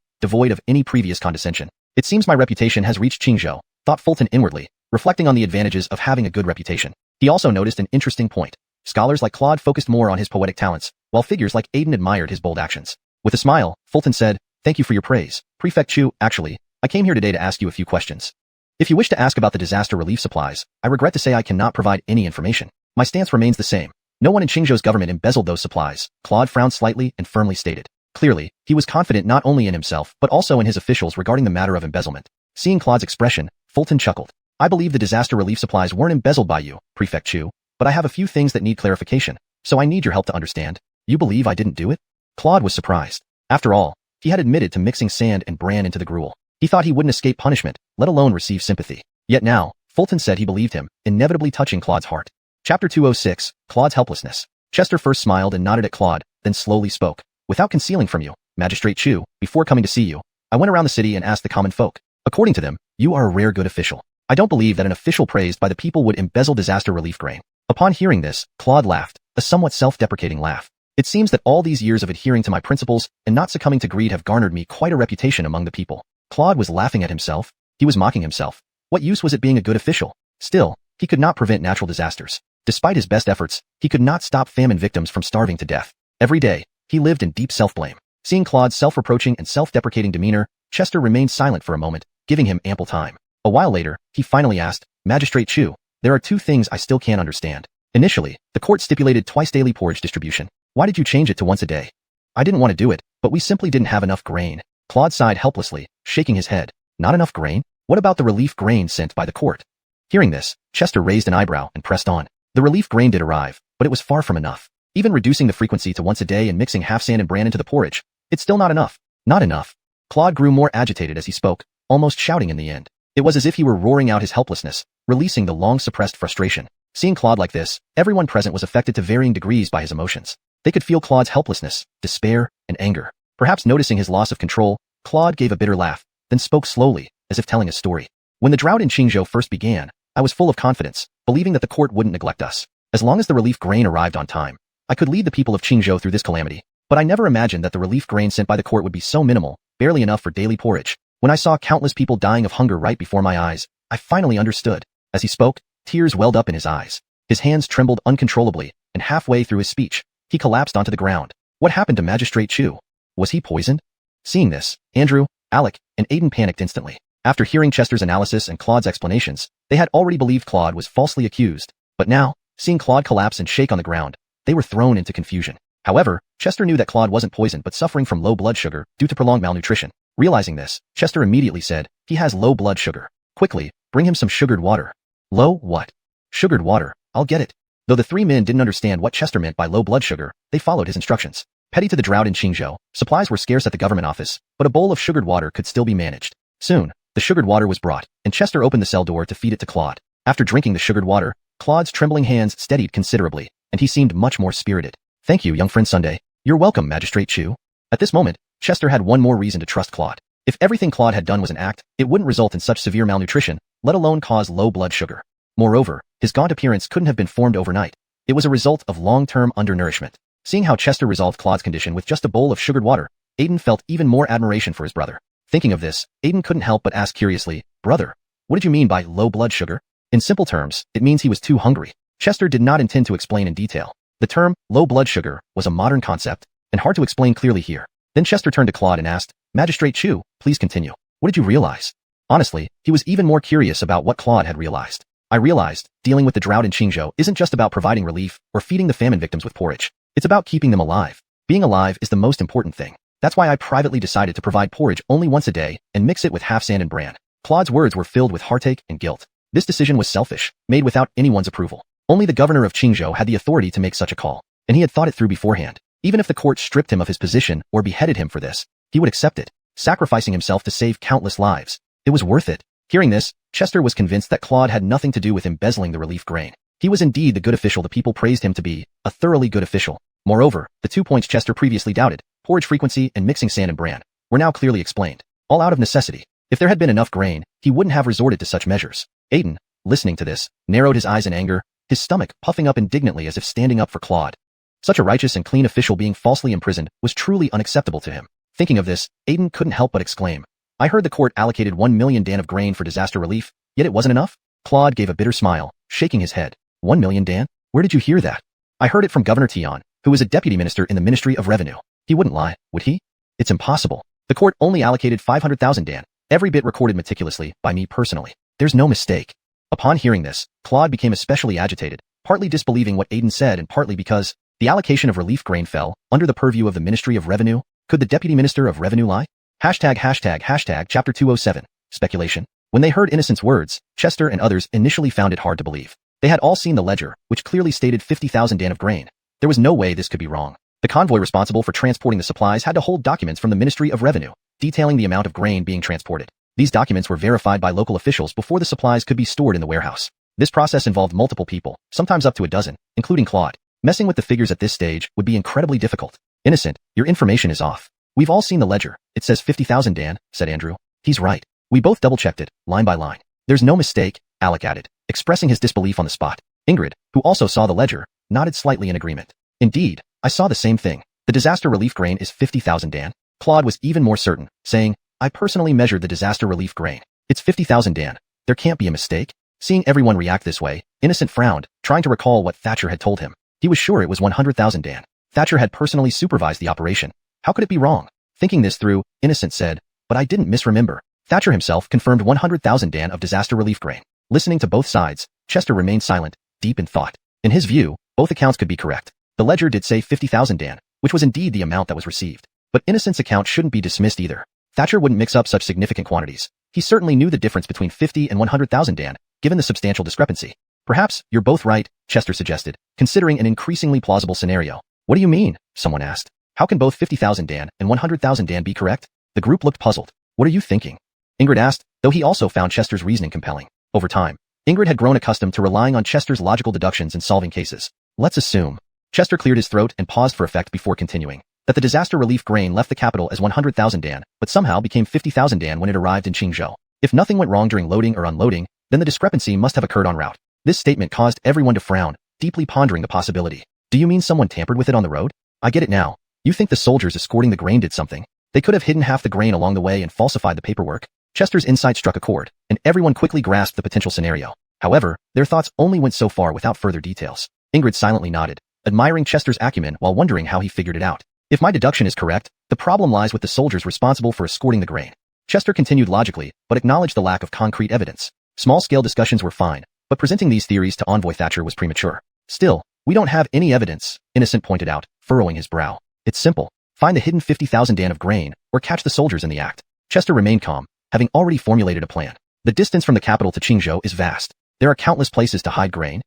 devoid of any previous condescension. It seems my reputation has reached Qingzhou, thought Fulton inwardly, reflecting on the advantages of having a good reputation. He also noticed an interesting point. Scholars like Claude focused more on his poetic talents, while figures like Aiden admired his bold actions. With a smile, Fulton said, "Thank you for your praise, Prefect Chu. Actually, I came here today to ask you a few questions. If you wish to ask about the disaster relief supplies, I regret to say I cannot provide any information. My stance remains the same. No one in Qingzhou's government embezzled those supplies." Claude frowned slightly and firmly stated. Clearly, he was confident not only in himself but also in his officials regarding the matter of embezzlement. Seeing Claude's expression, Fulton chuckled. "I believe the disaster relief supplies weren't embezzled by you, Prefect Chu, but I have a few things that need clarification, so I need your help to understand. You believe I didn't do it?" Claude was surprised. After all, he had admitted to mixing sand and bran into the gruel. He thought he wouldn't escape punishment, let alone receive sympathy. Yet now, Fulton said he believed him, inevitably touching Claude's heart. Chapter 206, Claude's Helplessness. Chester first smiled and nodded at Claude, then slowly spoke. "Without concealing from you, Magistrate Chu, before coming to see you, I went around the city and asked the common folk. According to them, you are a rare good official. I don't believe that an official praised by the people would embezzle disaster relief grain." Upon hearing this, Claude laughed, a somewhat self-deprecating laugh. "It seems that all these years of adhering to my principles and not succumbing to greed have garnered me quite a reputation among the people." Claude was laughing at himself. He was mocking himself. What use was it being a good official? Still, he could not prevent natural disasters. Despite his best efforts, he could not stop famine victims from starving to death. Every day, he lived in deep self-blame. Seeing Claude's self-reproaching and self-deprecating demeanor, Chester remained silent for a moment, giving him ample time. A while later, he finally asked, "Magistrate Chu, there are two things I still can't understand. Initially, the court stipulated twice daily porridge distribution. Why did you change it to once a day?" "I didn't want to do it, but we simply didn't have enough grain." Claude sighed helplessly, shaking his head. "Not enough grain? What about the relief grain sent by the court?" Hearing this, Chester raised an eyebrow and pressed on. The relief grain did arrive, but it was far from enough. Even reducing the frequency to once a day and mixing half sand and bran into the porridge, it's still not enough. Not enough. Claude grew more agitated as he spoke, almost shouting in the end. It was as if he were roaring out his helplessness, releasing the long-suppressed frustration. Seeing Claude like this, everyone present was affected to varying degrees by his emotions. They could feel Claude's helplessness, despair, and anger. Perhaps noticing his loss of control, Claude gave a bitter laugh, then spoke slowly, as if telling a story. "When the drought in Qingzhou first began, I was full of confidence, believing that the court wouldn't neglect us. As long as the relief grain arrived on time, I could lead the people of Qingzhou through this calamity. But I never imagined that the relief grain sent by the court would be so minimal, barely enough for daily porridge. When I saw countless people dying of hunger right before my eyes, I finally understood." As he spoke, tears welled up in his eyes. His hands trembled uncontrollably, and halfway through his speech, he collapsed onto the ground. What happened to Magistrate Chu? Was he poisoned? Seeing this, Andrew, Alec, and Aiden panicked instantly. After hearing Chester's analysis and Claude's explanations, they had already believed Claude was falsely accused. But now, seeing Claude collapse and shake on the ground, they were thrown into confusion. However, Chester knew that Claude wasn't poisoned but suffering from low blood sugar due to prolonged malnutrition. Realizing this, Chester immediately said, "He has low blood sugar. Quickly, bring him some sugared water." "Low what?" "Sugared water. I'll get it." Though the three men didn't understand what Chester meant by low blood sugar, they followed his instructions. Petty to the drought in Qingzhou, supplies were scarce at the government office, but a bowl of sugared water could still be managed. Soon, the sugared water was brought, and Chester opened the cell door to feed it to Claude. After drinking the sugared water, Claude's trembling hands steadied considerably, and he seemed much more spirited. "Thank you, young friend Sunday. You're welcome, Magistrate Chu." At this moment, Chester had one more reason to trust Claude. If everything Claude had done was an act, it wouldn't result in such severe malnutrition, let alone cause low blood sugar. Moreover, his gaunt appearance couldn't have been formed overnight. It was a result of long-term undernourishment. Seeing how Chester resolved Claude's condition with just a bowl of sugared water, Aiden felt even more admiration for his brother. Thinking of this, Aiden couldn't help but ask curiously, "Brother, what did you mean by low blood sugar?" In simple terms, it means he was too hungry. Chester did not intend to explain in detail. The term, low blood sugar, was a modern concept, and hard to explain clearly here. Then Chester turned to Claude and asked, "Magistrate Chu, please continue. What did you realize?" Honestly, he was even more curious about what Claude had realized. "I realized, dealing with the drought in Qingzhou isn't just about providing relief or feeding the famine victims with porridge. It's about keeping them alive. Being alive is the most important thing. That's why I privately decided to provide porridge only once a day and mix it with half sand and bran." Claude's words were filled with heartache and guilt. This decision was selfish, made without anyone's approval. Only the governor of Qingzhou had the authority to make such a call, and he had thought it through beforehand. Even if the court stripped him of his position or beheaded him for this, he would accept it, sacrificing himself to save countless lives. It was worth it. Hearing this, Chester was convinced that Claude had nothing to do with embezzling the relief grain. He was indeed the good official the people praised him to be, a thoroughly good official. Moreover, the 2 points Chester previously doubted, porridge frequency and mixing sand and bran, were now clearly explained. All out of necessity. If there had been enough grain, he wouldn't have resorted to such measures. Aiden, listening to this, narrowed his eyes in anger, his stomach puffing up indignantly as if standing up for Claude. Such a righteous and clean official being falsely imprisoned was truly unacceptable to him. Thinking of this, Aiden couldn't help but exclaim, I heard the court allocated 1 million dan of grain for disaster relief, yet it wasn't enough? Claude gave a bitter smile, shaking his head. 1 million dan? Where did you hear that? I heard it from Governor Jian, who is a deputy minister in the Ministry of Revenue. He wouldn't lie, would he? It's impossible. The court only allocated 500,000 dan, every bit recorded meticulously by me personally. There's no mistake. Upon hearing this, Claude became especially agitated, partly disbelieving what Aiden said and partly because the allocation of relief grain fell under the purview of the Ministry of Revenue. Could the Deputy Minister of Revenue lie? Chapter 207. Speculation. When they heard Innocent's words, Chester and others initially found it hard to believe. They had all seen the ledger, which clearly stated 50,000 dan of grain. There was no way this could be wrong. The convoy responsible for transporting the supplies had to hold documents from the Ministry of Revenue, detailing the amount of grain being transported. These documents were verified by local officials before the supplies could be stored in the warehouse. This process involved multiple people, sometimes up to a dozen, including Claude. Messing with the figures at this stage would be incredibly difficult. Innocent, your information is off. We've all seen the ledger. It says 50,000 dan, said Andrew. He's right. We both double-checked it, line by line. There's no mistake, Alec added, expressing his disbelief on the spot. Ingrid, who also saw the ledger, nodded slightly in agreement. Indeed, I saw the same thing. The disaster relief grain is 50,000 dan. Claude was even more certain, saying, I personally measured the disaster relief grain. It's 50,000 dan. There can't be a mistake. Seeing everyone react this way, Innocent frowned, trying to recall what Thatcher had told him. He was sure it was 100,000 dan. Thatcher had personally supervised the operation. How could it be wrong? Thinking this through, Innocent said, but I didn't misremember. Thatcher himself confirmed 100,000 dan of disaster relief grain. Listening to both sides, Chester remained silent, deep in thought. In his view, both accounts could be correct. The ledger did say 50,000 dan, which was indeed the amount that was received. But Innocent's account shouldn't be dismissed either. Thatcher wouldn't mix up such significant quantities. He certainly knew the difference between 50 and 100,000 dan, given the substantial discrepancy. Perhaps you're both right, Chester suggested, considering an increasingly plausible scenario. What do you mean? Someone asked. How can both 50,000 dan and 100,000 dan be correct? The group looked puzzled. What are you thinking? Ingrid asked, though he also found Chester's reasoning compelling. Over time, Ingrid had grown accustomed to relying on Chester's logical deductions in solving cases. Let's assume. Chester cleared his throat and paused for effect before continuing. That the disaster relief grain left the capital as 100,000 dan, but somehow became 50,000 dan when it arrived in Qingzhou. If nothing went wrong during loading or unloading, then the discrepancy must have occurred en route. This statement caused everyone to frown, deeply pondering the possibility. Do you mean someone tampered with it on the road? I get it now. You think the soldiers escorting the grain did something? They could have hidden half the grain along the way and falsified the paperwork. Chester's insight struck a chord, and everyone quickly grasped the potential scenario. However, their thoughts only went so far without further details. Ingrid silently nodded, admiring Chester's acumen while wondering how he figured it out. If my deduction is correct, the problem lies with the soldiers responsible for escorting the grain. Chester continued logically, but acknowledged the lack of concrete evidence. Small-scale discussions were fine, but presenting these theories to Envoy Thatcher was premature. Still, we don't have any evidence, Innocent pointed out, furrowing his brow. It's simple. Find the hidden 50,000 dan of grain, or catch the soldiers in the act. Chester remained calm, having already formulated a plan. The distance from the capital to Qingzhou is vast. There are countless places to hide grain.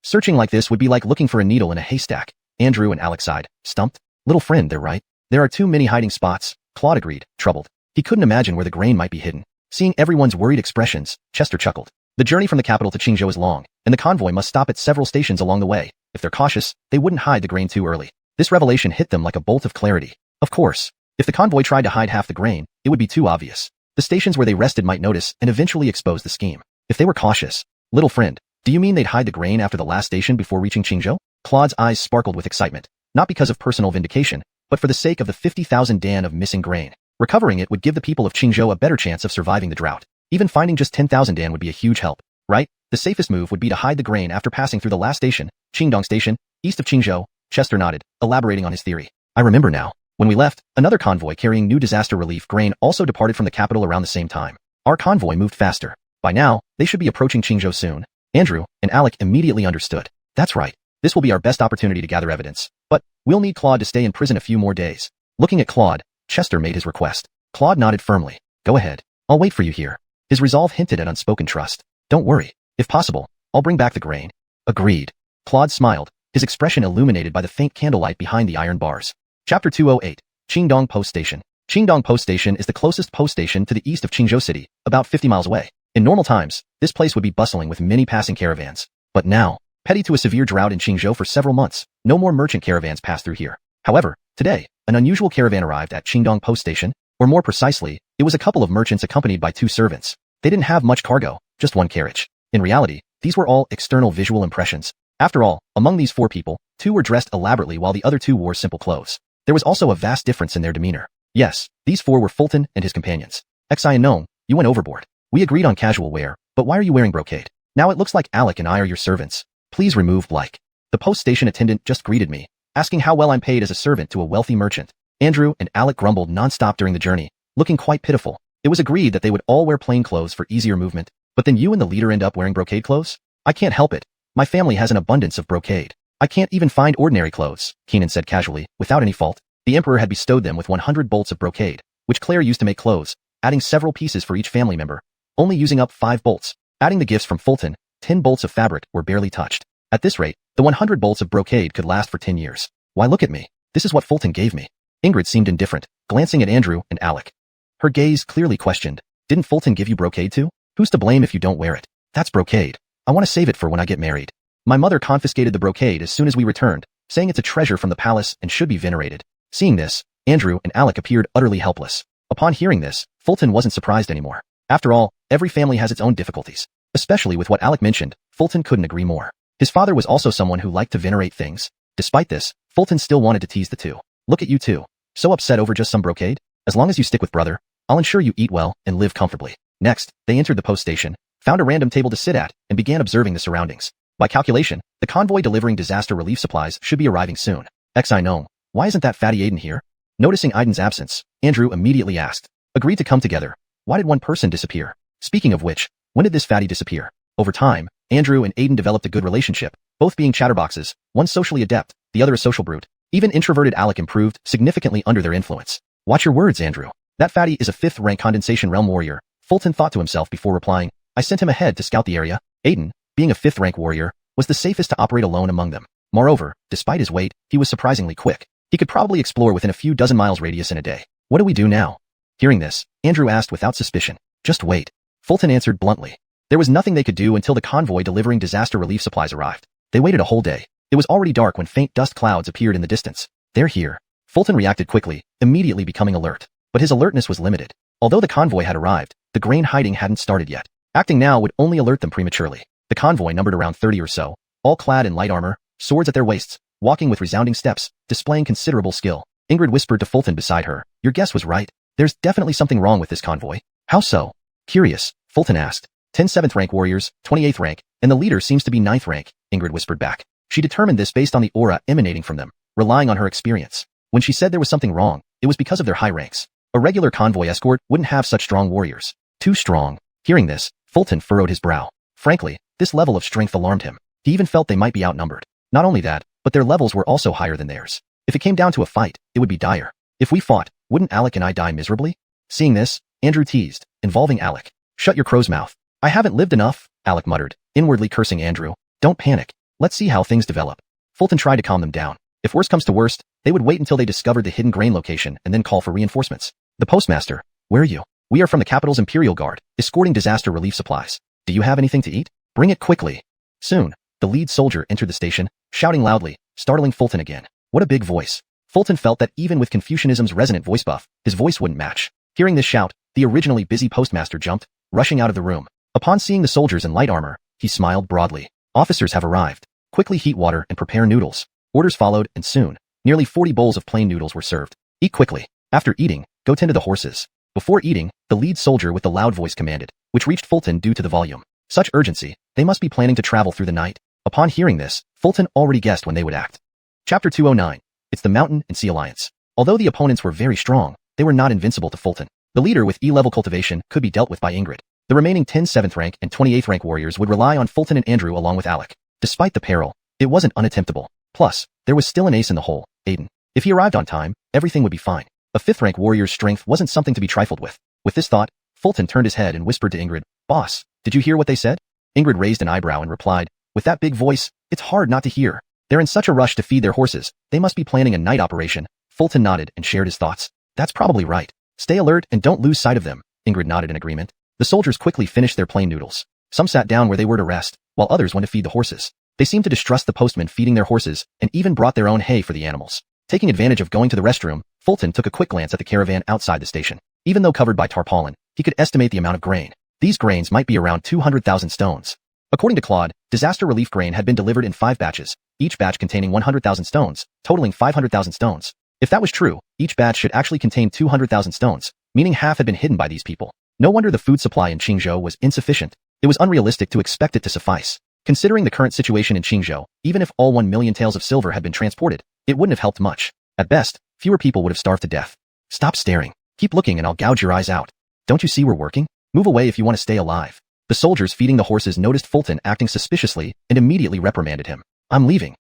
Searching like this would be like looking for a needle in a haystack. Andrew and Alex sighed, stumped. Little friend, they're right. There are too many hiding spots, Claude agreed, troubled. He couldn't imagine where the grain might be hidden. Seeing everyone's worried expressions, Chester chuckled. The journey from the capital to Qingzhou is long, and the convoy must stop at several stations along the way. If they're cautious, they wouldn't hide the grain too early. This revelation hit them like a bolt of clarity. Of course, if the convoy tried to hide half the grain, it would be too obvious. The stations where they rested might notice and eventually expose the scheme. If they were cautious, little friend, do you mean they'd hide the grain after the last station before reaching Qingzhou? Claude's eyes sparkled with excitement, not because of personal vindication, but for the sake of the 50,000 dan of missing grain. Recovering it would give the people of Qingzhou a better chance of surviving the drought. Even finding just 10,000 dan would be a huge help, right? The safest move would be to hide the grain after passing through the last station, Qingdong Station, east of Qingzhou. Chester nodded, elaborating on his theory. I remember now. When we left, another convoy carrying new disaster relief grain also departed from the capital around the same time. Our convoy moved faster. By now, they should be approaching Qingzhou soon. Andrew and Alec immediately understood. That's right. This will be our best opportunity to gather evidence. But we'll need Claude to stay in prison a few more days. Looking at Claude, Chester made his request. Claude nodded firmly. Go ahead. I'll wait for you here. His resolve hinted at unspoken trust. Don't worry. If possible, I'll bring back the grain. Agreed. Claude smiled, his expression illuminated by the faint candlelight behind the iron bars. Chapter 208. Qingdong Post Station. Qingdong Post Station is the closest post station to the east of Qingzhou City, about 50 miles away. In normal times, this place would be bustling with many passing caravans. But now, petty to a severe drought in Qingzhou for several months, no more merchant caravans pass through here. However, today, an unusual caravan arrived at Qingdong Post Station, or more precisely, it was a couple of merchants accompanied by two servants. They didn't have much cargo, just one carriage. In reality, these were all external visual impressions. After all, among these 4 people, 2 were dressed elaborately while the other 2 wore simple clothes. There was also a vast difference in their demeanor. Yes, these 4 were Fulton and his companions. Xi and Nome, you went overboard. We agreed on casual wear, but why are you wearing brocade? Now it looks like Alec and I are your servants. Please remove Blake. The post station attendant just greeted me, asking how well I'm paid as a servant to a wealthy merchant. Andrew and Alec grumbled non-stop during the journey, looking quite pitiful. It was agreed that they would all wear plain clothes for easier movement, but then you and the leader end up wearing brocade clothes? I can't help it. My family has an abundance of brocade. I can't even find ordinary clothes, Keenan said casually, without any fault. The Emperor had bestowed them with 100 bolts of brocade, which Claire used to make clothes, adding several pieces for each family member, only using up 5 bolts. Adding the gifts from Fulton, 10 bolts of fabric were barely touched. At this rate, the 100 bolts of brocade could last for 10 years. Why look at me. This is what Fulton gave me. Ingrid seemed indifferent, glancing at Andrew and Alec. Her gaze clearly questioned. Didn't Fulton give you brocade too? Who's to blame if you don't wear it? That's brocade. I want to save it for when I get married. My mother confiscated the brocade as soon as we returned, saying it's a treasure from the palace and should be venerated. Seeing this, Andrew and Alec appeared utterly helpless. Upon hearing this, Fulton wasn't surprised anymore. After all, every family has its own difficulties. Especially with what Alec mentioned, Fulton couldn't agree more. His father was also someone who liked to venerate things. Despite this, Fulton still wanted to tease the two. Look at you two. So upset over just some brocade? As long as you stick with brother, I'll ensure you eat well and live comfortably. Next, they entered the post station, found a random table to sit at, and began observing the surroundings. By calculation, the convoy delivering disaster relief supplies should be arriving soon. Xi Nome, why isn't that fatty Aiden here? Noticing Aiden's absence, Andrew immediately asked. Agreed to come together. Why did one person disappear? Speaking of which, when did this fatty disappear? Over time, Andrew and Aiden developed a good relationship, both being chatterboxes, one socially adept, the other a social brute. Even introverted Alec improved significantly under their influence. Watch your words, Andrew. That fatty is a 5th rank condensation realm warrior, Fulton thought to himself before replying. I sent him ahead to scout the area. Aiden, being a 5th rank warrior, was the safest to operate alone among them. Moreover, despite his weight, he was surprisingly quick. He could probably explore within a few dozen miles radius in a day. What do we do now? Hearing this, Andrew asked without suspicion. Just wait. Fulton answered bluntly. There was nothing they could do until the convoy delivering disaster relief supplies arrived. They waited a whole day. It was already dark when faint dust clouds appeared in the distance. They're here. Fulton reacted quickly, immediately becoming alert. But his alertness was limited. Although the convoy had arrived, the grain hiding hadn't started yet. Acting now would only alert them prematurely. The convoy numbered around 30 or so, all clad in light armor, swords at their waists, walking with resounding steps, displaying considerable skill. Ingrid whispered to Fulton beside her. Your guess was right. There's definitely something wrong with this convoy. How so? Curious, Fulton asked. 10 7th rank warriors, 28th rank, and the leader seems to be 9th rank, Ingrid whispered back. She determined this based on the aura emanating from them, relying on her experience. When she said there was something wrong, it was because of their high ranks. A regular convoy escort wouldn't have such strong warriors. Too strong. Hearing this, Fulton furrowed his brow. Frankly, this level of strength alarmed him. He even felt they might be outnumbered. Not only that, but their levels were also higher than theirs. If it came down to a fight, it would be dire. If we fought, wouldn't Alec and I die miserably? Seeing this, Andrew teased, involving Alec. Shut your crow's mouth. I haven't lived enough, Alec muttered, inwardly cursing Andrew. Don't panic. Let's see how things develop. Fulton tried to calm them down. If worst comes to worst, they would wait until they discovered the hidden grain location and then call for reinforcements. The postmaster, where are you? We are from the capital's Imperial Guard, escorting disaster relief supplies. Do you have anything to eat? Bring it quickly. Soon, the lead soldier entered the station, shouting loudly, startling Fulton again. What a big voice. Fulton felt that even with Confucianism's resonant voice buff, his voice wouldn't match. Hearing this shout, the originally busy postmaster jumped, rushing out of the room. Upon seeing the soldiers in light armor, he smiled broadly. Officers have arrived. Quickly heat water and prepare noodles. Orders followed, and soon, nearly 40 bowls of plain noodles were served. Eat quickly. After eating, go tend to the horses. Before eating, the lead soldier with the loud voice commanded, which reached Fulton due to the volume. Such urgency, they must be planning to travel through the night. Upon hearing this, Fulton already guessed when they would act. Chapter 209. It's the Mountain and Sea Alliance. Although the opponents were very strong, they were not invincible to Fulton. The leader with E-level cultivation could be dealt with by Ingrid. The remaining 10 7th rank and 28th rank warriors would rely on Fulton and Andrew along with Alec. Despite the peril, it wasn't unattemptable. Plus, there was still an ace in the hole, Aiden. If he arrived on time, everything would be fine. A 5th rank warrior's strength wasn't something to be trifled with. With this thought, Fulton turned his head and whispered to Ingrid, Boss, did you hear what they said? Ingrid raised an eyebrow and replied, with that big voice, it's hard not to hear. They're in such a rush to feed their horses, they must be planning a night operation. Fulton nodded and shared his thoughts. That's probably right. Stay alert and don't lose sight of them. Ingrid nodded in agreement. The soldiers quickly finished their plain noodles. Some sat down where they were to rest, while others went to feed the horses. They seemed to distrust the postmen feeding their horses and even brought their own hay for the animals. Taking advantage of going to the restroom, Fulton took a quick glance at the caravan outside the station. Even though covered by tarpaulin, he could estimate the amount of grain. These grains might be around 200,000 stones. According to Claude, disaster relief grain had been delivered in 5 batches, each batch containing 100,000 stones, totaling 500,000 stones. If that was true, each batch should actually contain 200,000 stones, meaning half had been hidden by these people. No wonder the food supply in Qingzhou was insufficient. It was unrealistic to expect it to suffice. Considering the current situation in Qingzhou, even if all 1 million taels of silver had been transported, it wouldn't have helped much. At best, fewer people would have starved to death. Stop staring. Keep looking and I'll gouge your eyes out. Don't you see we're working? Move away if you want to stay alive. The soldiers feeding the horses noticed Fulton acting suspiciously and immediately reprimanded him. I'm leaving.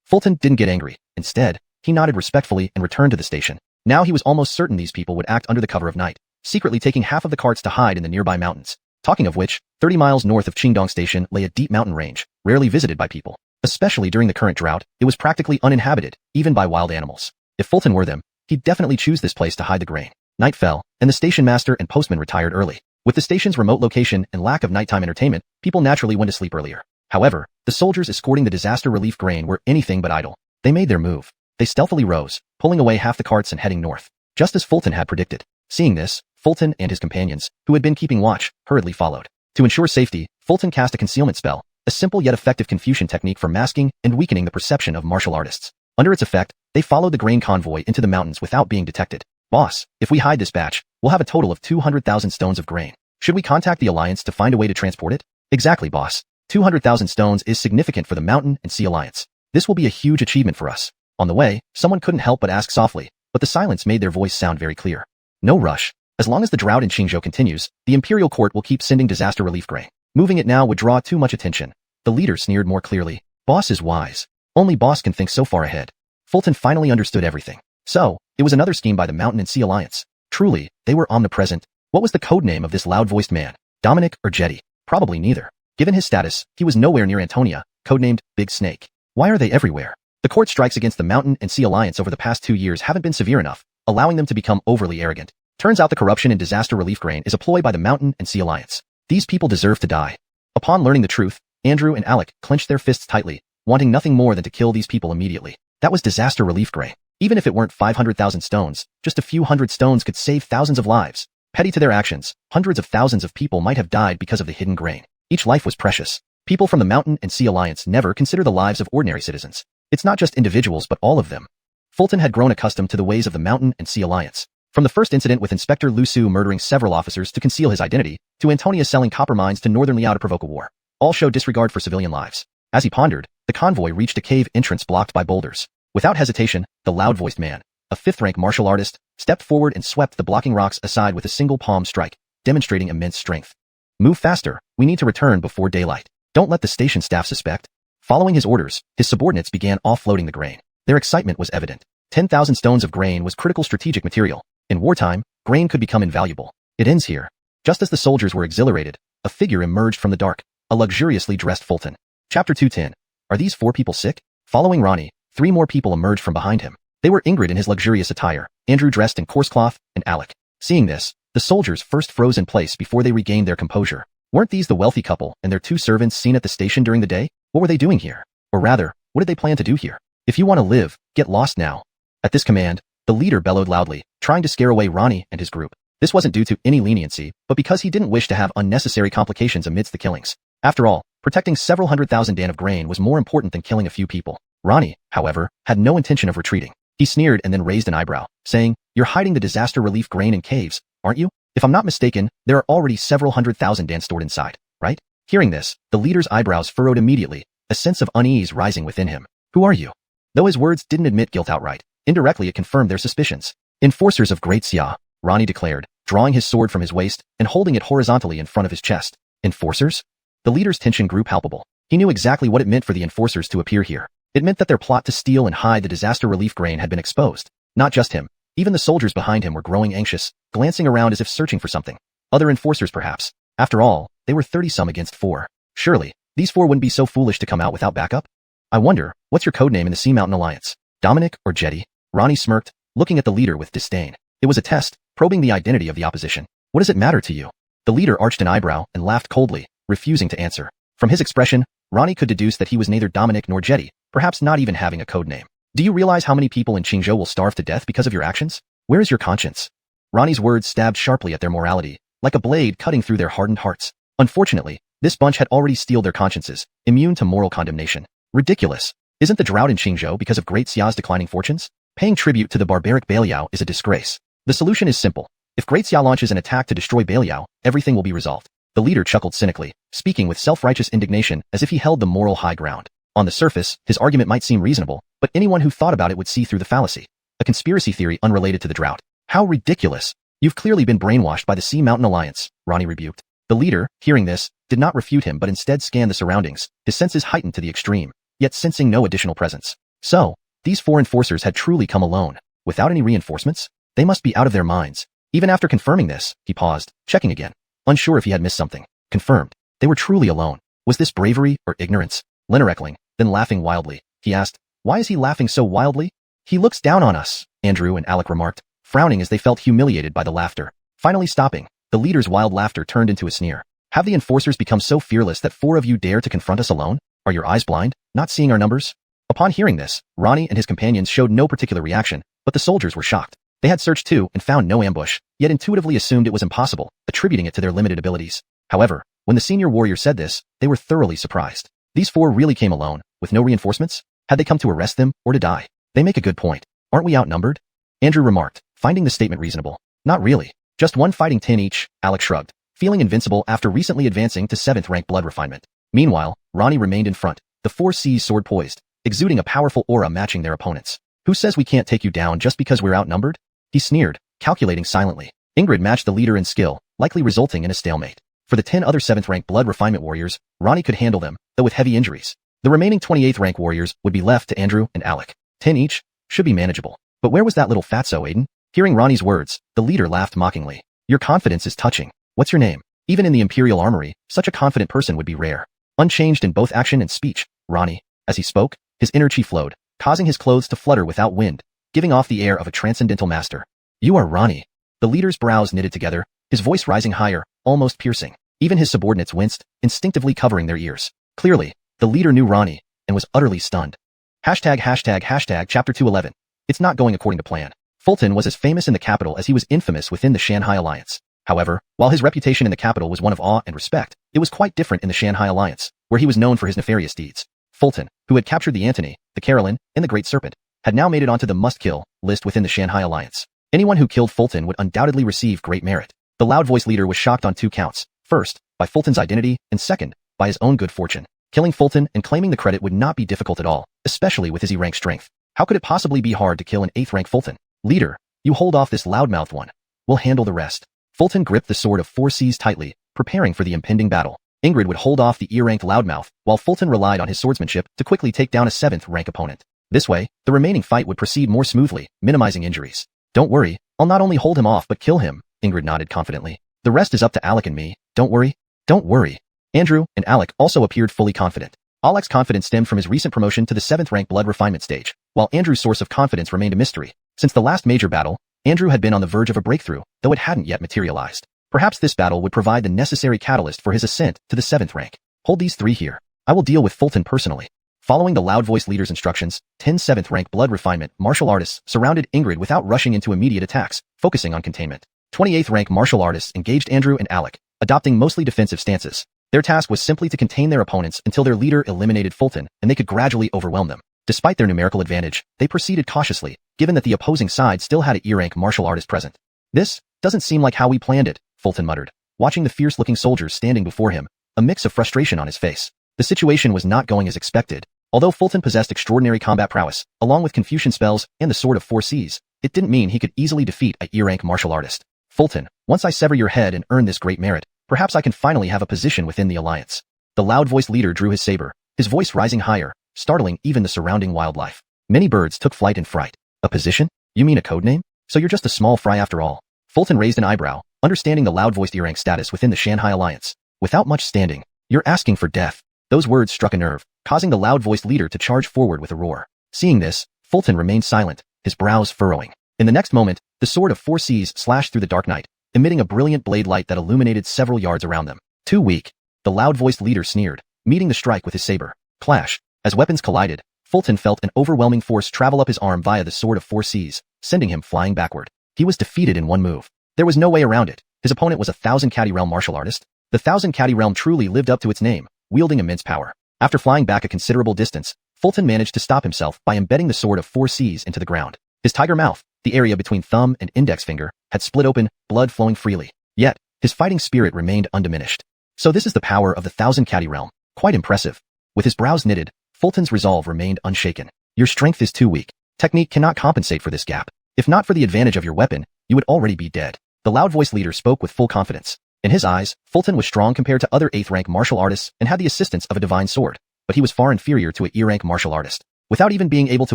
Fulton didn't get angry. Instead, he nodded respectfully and returned to the station. Now he was almost certain these people would act under the cover of night, secretly taking half of the carts to hide in the nearby mountains. Talking of which, 30 miles north of Qingdong Station lay a deep mountain range, rarely visited by people. Especially during the current drought, it was practically uninhabited, even by wild animals. If Fulton were them, he'd definitely choose this place to hide the grain. Night fell, and the station master and postman retired early. With the station's remote location and lack of nighttime entertainment, people naturally went to sleep earlier. However, the soldiers escorting the disaster relief grain were anything but idle. They made their move. They stealthily rose, pulling away half the carts and heading north, just as Fulton had predicted. Seeing this, Fulton and his companions, who had been keeping watch, hurriedly followed. To ensure safety, Fulton cast a concealment spell, a simple yet effective Confucian technique for masking and weakening the perception of martial artists. Under its effect, they followed the grain convoy into the mountains without being detected. Boss, if we hide this batch, we'll have a total of 200,000 stones of grain. Should we contact the Alliance to find a way to transport it? Exactly, boss. 200,000 stones is significant for the Mountain and Sea Alliance. This will be a huge achievement for us. On the way, someone couldn't help but ask softly, but the silence made their voice sound very clear. No rush. As long as the drought in Qingzhou continues, the Imperial Court will keep sending disaster relief grain. Moving it now would draw too much attention. The leader sneered more clearly. Boss is wise. Only boss can think so far ahead. Fulton finally understood everything. So, it was another scheme by the Mountain and Sea Alliance. Truly, they were omnipresent. What was the code name of this loud-voiced man? Dominic or Jetty? Probably neither. Given his status, he was nowhere near Antonia, codenamed Big Snake. Why are they everywhere? The court strikes against the Mountain and Sea Alliance over the past 2 years haven't been severe enough, allowing them to become overly arrogant. Turns out the corruption in disaster relief grain is a ploy by the Mountain and Sea Alliance. These people deserve to die. Upon learning the truth, Andrew and Alec clenched their fists tightly, wanting nothing more than to kill these people immediately. That was disaster relief grain. Even if it weren't 500,000 stones, just a few hundred stones could save thousands of lives. Petty to their actions, hundreds of thousands of people might have died because of the hidden grain. Each life was precious. People from the Mountain and Sea Alliance never consider the lives of ordinary citizens. It's not just individuals but all of them. Fulton had grown accustomed to the ways of the Mountain and Sea Alliance. From the first incident with Inspector Lu Su murdering several officers to conceal his identity, to Antonia selling copper mines to Northern Liao to provoke a war, all show disregard for civilian lives. As he pondered, the convoy reached a cave entrance blocked by boulders. Without hesitation, the loud-voiced man, a 5th-rank martial artist, stepped forward and swept the blocking rocks aside with a single palm strike, demonstrating immense strength. Move faster, we need to return before daylight. Don't let the station staff suspect. Following his orders, his subordinates began offloading the grain. Their excitement was evident. 10,000 stones of grain was critical strategic material. In wartime, grain could become invaluable. It ends here. Just as the soldiers were exhilarated, a figure emerged from the dark, a luxuriously dressed Fulton. Chapter 210. Are these 4 people sick? Following Ronnie, 3 more people emerged from behind him. They were Ingrid in his luxurious attire, Andrew dressed in coarse cloth, and Alec. Seeing this, the soldiers first froze in place before they regained their composure. Weren't these the wealthy couple and their 2 servants seen at the station during the day? What were they doing here? Or rather, what did they plan to do here? If you want to live, get lost now. At this command, the leader bellowed loudly, trying to scare away Ronnie and his group. This wasn't due to any leniency, but because he didn't wish to have unnecessary complications amidst the killings. After all, protecting several 100,000 dan of grain was more important than killing a few people. Ronnie, however, had no intention of retreating. He sneered and then raised an eyebrow, saying, "You're hiding the disaster relief grain in caves, aren't you? If I'm not mistaken, there are already several 100,000 dan stored inside, right?" Hearing this, the leader's eyebrows furrowed immediately, a sense of unease rising within him. "Who are you?" Though his words didn't admit guilt outright, indirectly it confirmed their suspicions. "Enforcers of Great Xia," Ronnie declared, drawing his sword from his waist and holding it horizontally in front of his chest. Enforcers? The leader's tension grew palpable. He knew exactly what it meant for the enforcers to appear here. It meant that their plot to steal and hide the disaster relief grain had been exposed. Not just him. Even the soldiers behind him were growing anxious, glancing around as if searching for something. Other enforcers perhaps. After all, they were 30-some against 4. Surely, these 4 wouldn't be so foolish to come out without backup? "I wonder, what's your codename in the Sea Mountain Alliance? Dominic or Jetty?" Ronnie smirked, looking at the leader with disdain. It was a test, probing the identity of the opposition. "What does it matter to you?" The leader arched an eyebrow and laughed coldly, refusing to answer. From his expression, Ronnie could deduce that he was neither Dominic nor Jetty, perhaps not even having a code name. "Do you realize how many people in Qingzhou will starve to death because of your actions? Where is your conscience?" Ronnie's words stabbed sharply at their morality, like a blade cutting through their hardened hearts. Unfortunately, This bunch had already steeled their consciences, immune to moral condemnation. Ridiculous. Isn't the drought in Qingzhou because of Great Xia's declining fortunes? Paying tribute to the barbaric Beliao is a disgrace. The solution is simple. If Great Xia launches an attack to destroy Beliao, everything will be resolved. The leader chuckled cynically, speaking with self-righteous indignation as if he held the moral high ground. On the surface, his argument might seem reasonable, but anyone who thought about it would see through the fallacy. A conspiracy theory unrelated to the drought. How ridiculous. You've clearly been brainwashed by the Sea Mountain Alliance, Ronnie rebuked. The leader, hearing this, did not refute him but instead scanned the surroundings, his senses heightened to the extreme, yet sensing no additional presence. So, these 4 enforcers had truly come alone, without any reinforcements? They must be out of their minds. Even after confirming this, he paused, checking again, unsure if he had missed something. Confirmed. They were truly alone. Was this bravery or ignorance? Lenerekling, then laughing wildly, he asked, why is he laughing so wildly? He looks down on us, Andrew and Alec remarked, frowning as they felt humiliated by the laughter. Finally stopping, the leader's wild laughter turned into a sneer. Have the enforcers become so fearless that 4 of you dare to confront us alone? Are your eyes blind, not seeing our numbers? Upon hearing this, Ronnie and his companions showed no particular reaction, but the soldiers were shocked. They had searched too and found no ambush, yet intuitively assumed it was impossible, attributing it to their limited abilities. However, when the senior warrior said this, they were thoroughly surprised. These 4 really came alone, with no reinforcements? Had they come to arrest them, or to die? They make a good point. Aren't we outnumbered? Andrew remarked, finding the statement reasonable. Not really. Just 1 fighting 10 each, Alec shrugged, feeling invincible after recently advancing to 7th rank blood refinement. Meanwhile, Ronnie remained in front, the 4 C's sword poised, exuding a powerful aura matching their opponents. Who says we can't take you down just because we're outnumbered? He sneered, calculating silently. Ingrid matched the leader in skill, likely resulting in a stalemate. For the 10 other 7th rank blood refinement warriors, Ronnie could handle them, though with heavy injuries. The remaining 28th rank warriors would be left to Andrew and Alec. 10 each, should be manageable. But where was that little fatso, Aiden? Hearing Ronnie's words, the leader laughed mockingly. Your confidence is touching. What's your name? Even in the Imperial Armory, such a confident person would be rare. Unchanged in both action and speech, Ronnie. As he spoke, his inner chi flowed, causing his clothes to flutter without wind, giving off the air of a transcendental master. You are Ronnie. The leader's brows knitted together, his voice rising higher, almost piercing. Even his subordinates winced, instinctively covering their ears. Clearly, the leader knew Ronnie, and was utterly stunned. Chapter 211. It's not going according to plan. Fulton was as famous in the capital as he was infamous within the Shanghai Alliance. However, while his reputation in the capital was one of awe and respect, it was quite different in the Shanghai Alliance, where he was known for his nefarious deeds. Fulton, who had captured the Antony, the Carolyn, and the Great Serpent, had now made it onto the must-kill list within the Shanghai Alliance. Anyone who killed Fulton would undoubtedly receive great merit. The loud voice leader was shocked on 2 counts. First, by Fulton's identity, and second, by his own good fortune. Killing Fulton and claiming the credit would not be difficult at all, especially with his E-rank strength. How could it possibly be hard to kill an 8th rank Fulton? Leader, you hold off this loudmouth one. We'll handle the rest. Fulton gripped the sword of 4 C's tightly, preparing for the impending battle. Ingrid would hold off the E-ranked loudmouth, while Fulton relied on his swordsmanship to quickly take down a 7th rank opponent. This way, the remaining fight would proceed more smoothly, minimizing injuries. Don't worry, I'll not only hold him off but kill him, Ingrid nodded confidently. The rest is up to Alec and me. Don't worry. Don't worry. Andrew and Alec also appeared fully confident. Alec's confidence stemmed from his recent promotion to the 7th rank blood refinement stage, while Andrew's source of confidence remained a mystery. Since the last major battle, Andrew had been on the verge of a breakthrough, though it hadn't yet materialized. Perhaps this battle would provide the necessary catalyst for his ascent to the 7th rank. Hold these 3 here. I will deal with Fulton personally. Following the loud voice leader's instructions, 10 7th rank blood refinement martial artists surrounded Ingrid without rushing into immediate attacks, focusing on containment. 28th rank martial artists engaged Andrew and Alec, adopting mostly defensive stances. Their task was simply to contain their opponents until their leader eliminated Fulton, and they could gradually overwhelm them. Despite their numerical advantage, they proceeded cautiously, given that the opposing side still had an E-rank martial artist present. This doesn't seem like how we planned it, Fulton muttered, watching the fierce-looking soldiers standing before him, a mix of frustration on his face. The situation was not going as expected. Although Fulton possessed extraordinary combat prowess, along with Confucian spells and the sword of 4 C's, it didn't mean he could easily defeat a E-rank martial artist. Fulton, once I sever your head and earn this great merit, perhaps I can finally have a position within the alliance. The loud-voiced leader drew his saber, his voice rising higher, startling even the surrounding wildlife. Many birds took flight in fright. A position? You mean a codename? So you're just a small fry after all. Fulton raised an eyebrow, understanding the loud-voiced E-rank status within the Shanghai Alliance. Without much standing, you're asking for death. Those words struck a nerve, causing the loud-voiced leader to charge forward with a roar. Seeing this, Fulton remained silent, his brows furrowing. In the next moment, the sword of 4 C's slashed through the dark night, emitting a brilliant blade light that illuminated several yards around them. Too weak. The loud-voiced leader sneered, meeting the strike with his saber. Clash. As weapons collided, Fulton felt an overwhelming force travel up his arm via the sword of 4 C's, sending him flying backward. He was defeated in one move. There was no way around it. His opponent was a 1000 Catty realm martial artist. The Thousand Caddy realm truly lived up to its name, wielding immense power. After flying back a considerable distance, Fulton managed to stop himself by embedding the sword of 4 Cs into the ground. His tiger mouth, the area between thumb and index finger, had split open, blood flowing freely. Yet, his fighting spirit remained undiminished. So this is the power of the Thousand Caddy realm. Quite impressive. With his brows knitted, Fulton's resolve remained unshaken. Your strength is too weak. Technique cannot compensate for this gap. If not for the advantage of your weapon, you would already be dead. The loud-voiced leader spoke with full confidence. In his eyes, Fulton was strong compared to other 8th rank martial artists and had the assistance of a divine sword, but he was far inferior to a E rank martial artist. Without even being able to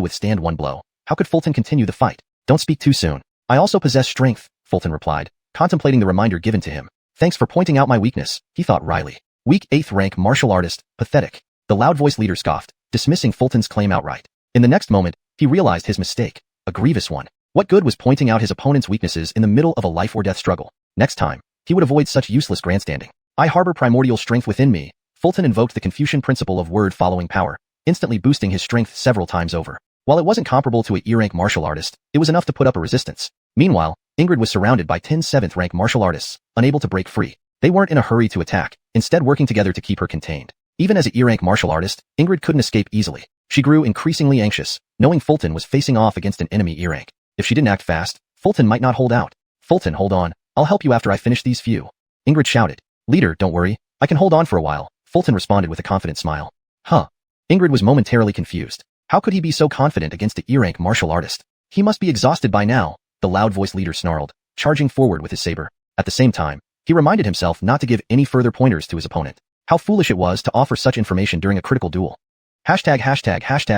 withstand one blow, how could Fulton continue the fight? Don't speak too soon. I also possess strength, Fulton replied, contemplating the reminder given to him. Thanks for pointing out my weakness, he thought wryly. Weak 8th rank martial artist, pathetic. The loud-voiced leader scoffed, dismissing Fulton's claim outright. In the next moment, he realized his mistake, a grievous one. What good was pointing out his opponent's weaknesses in the middle of a life-or-death struggle? Next time, he would avoid such useless grandstanding. I harbor primordial strength within me. Fulton invoked the Confucian principle of word-following power, instantly boosting his strength several times over. While it wasn't comparable to a E-rank martial artist, it was enough to put up a resistance. Meanwhile, Ingrid was surrounded by 10 7th rank martial artists, unable to break free. They weren't in a hurry to attack, instead working together to keep her contained. Even as an E-rank martial artist, Ingrid couldn't escape easily. She grew increasingly anxious, knowing Fulton was facing off against an enemy E-rank. If she didn't act fast, Fulton might not hold out. Fulton, hold on. I'll help you after I finish these few. Ingrid shouted. Leader, don't worry. I can hold on for a while. Fulton responded with a confident smile. Huh. Ingrid was momentarily confused. How could he be so confident against the E-rank martial artist? He must be exhausted by now, the loud-voiced leader snarled, charging forward with his saber. At the same time, he reminded himself not to give any further pointers to his opponent. How foolish it was to offer such information during a critical duel. Hashtag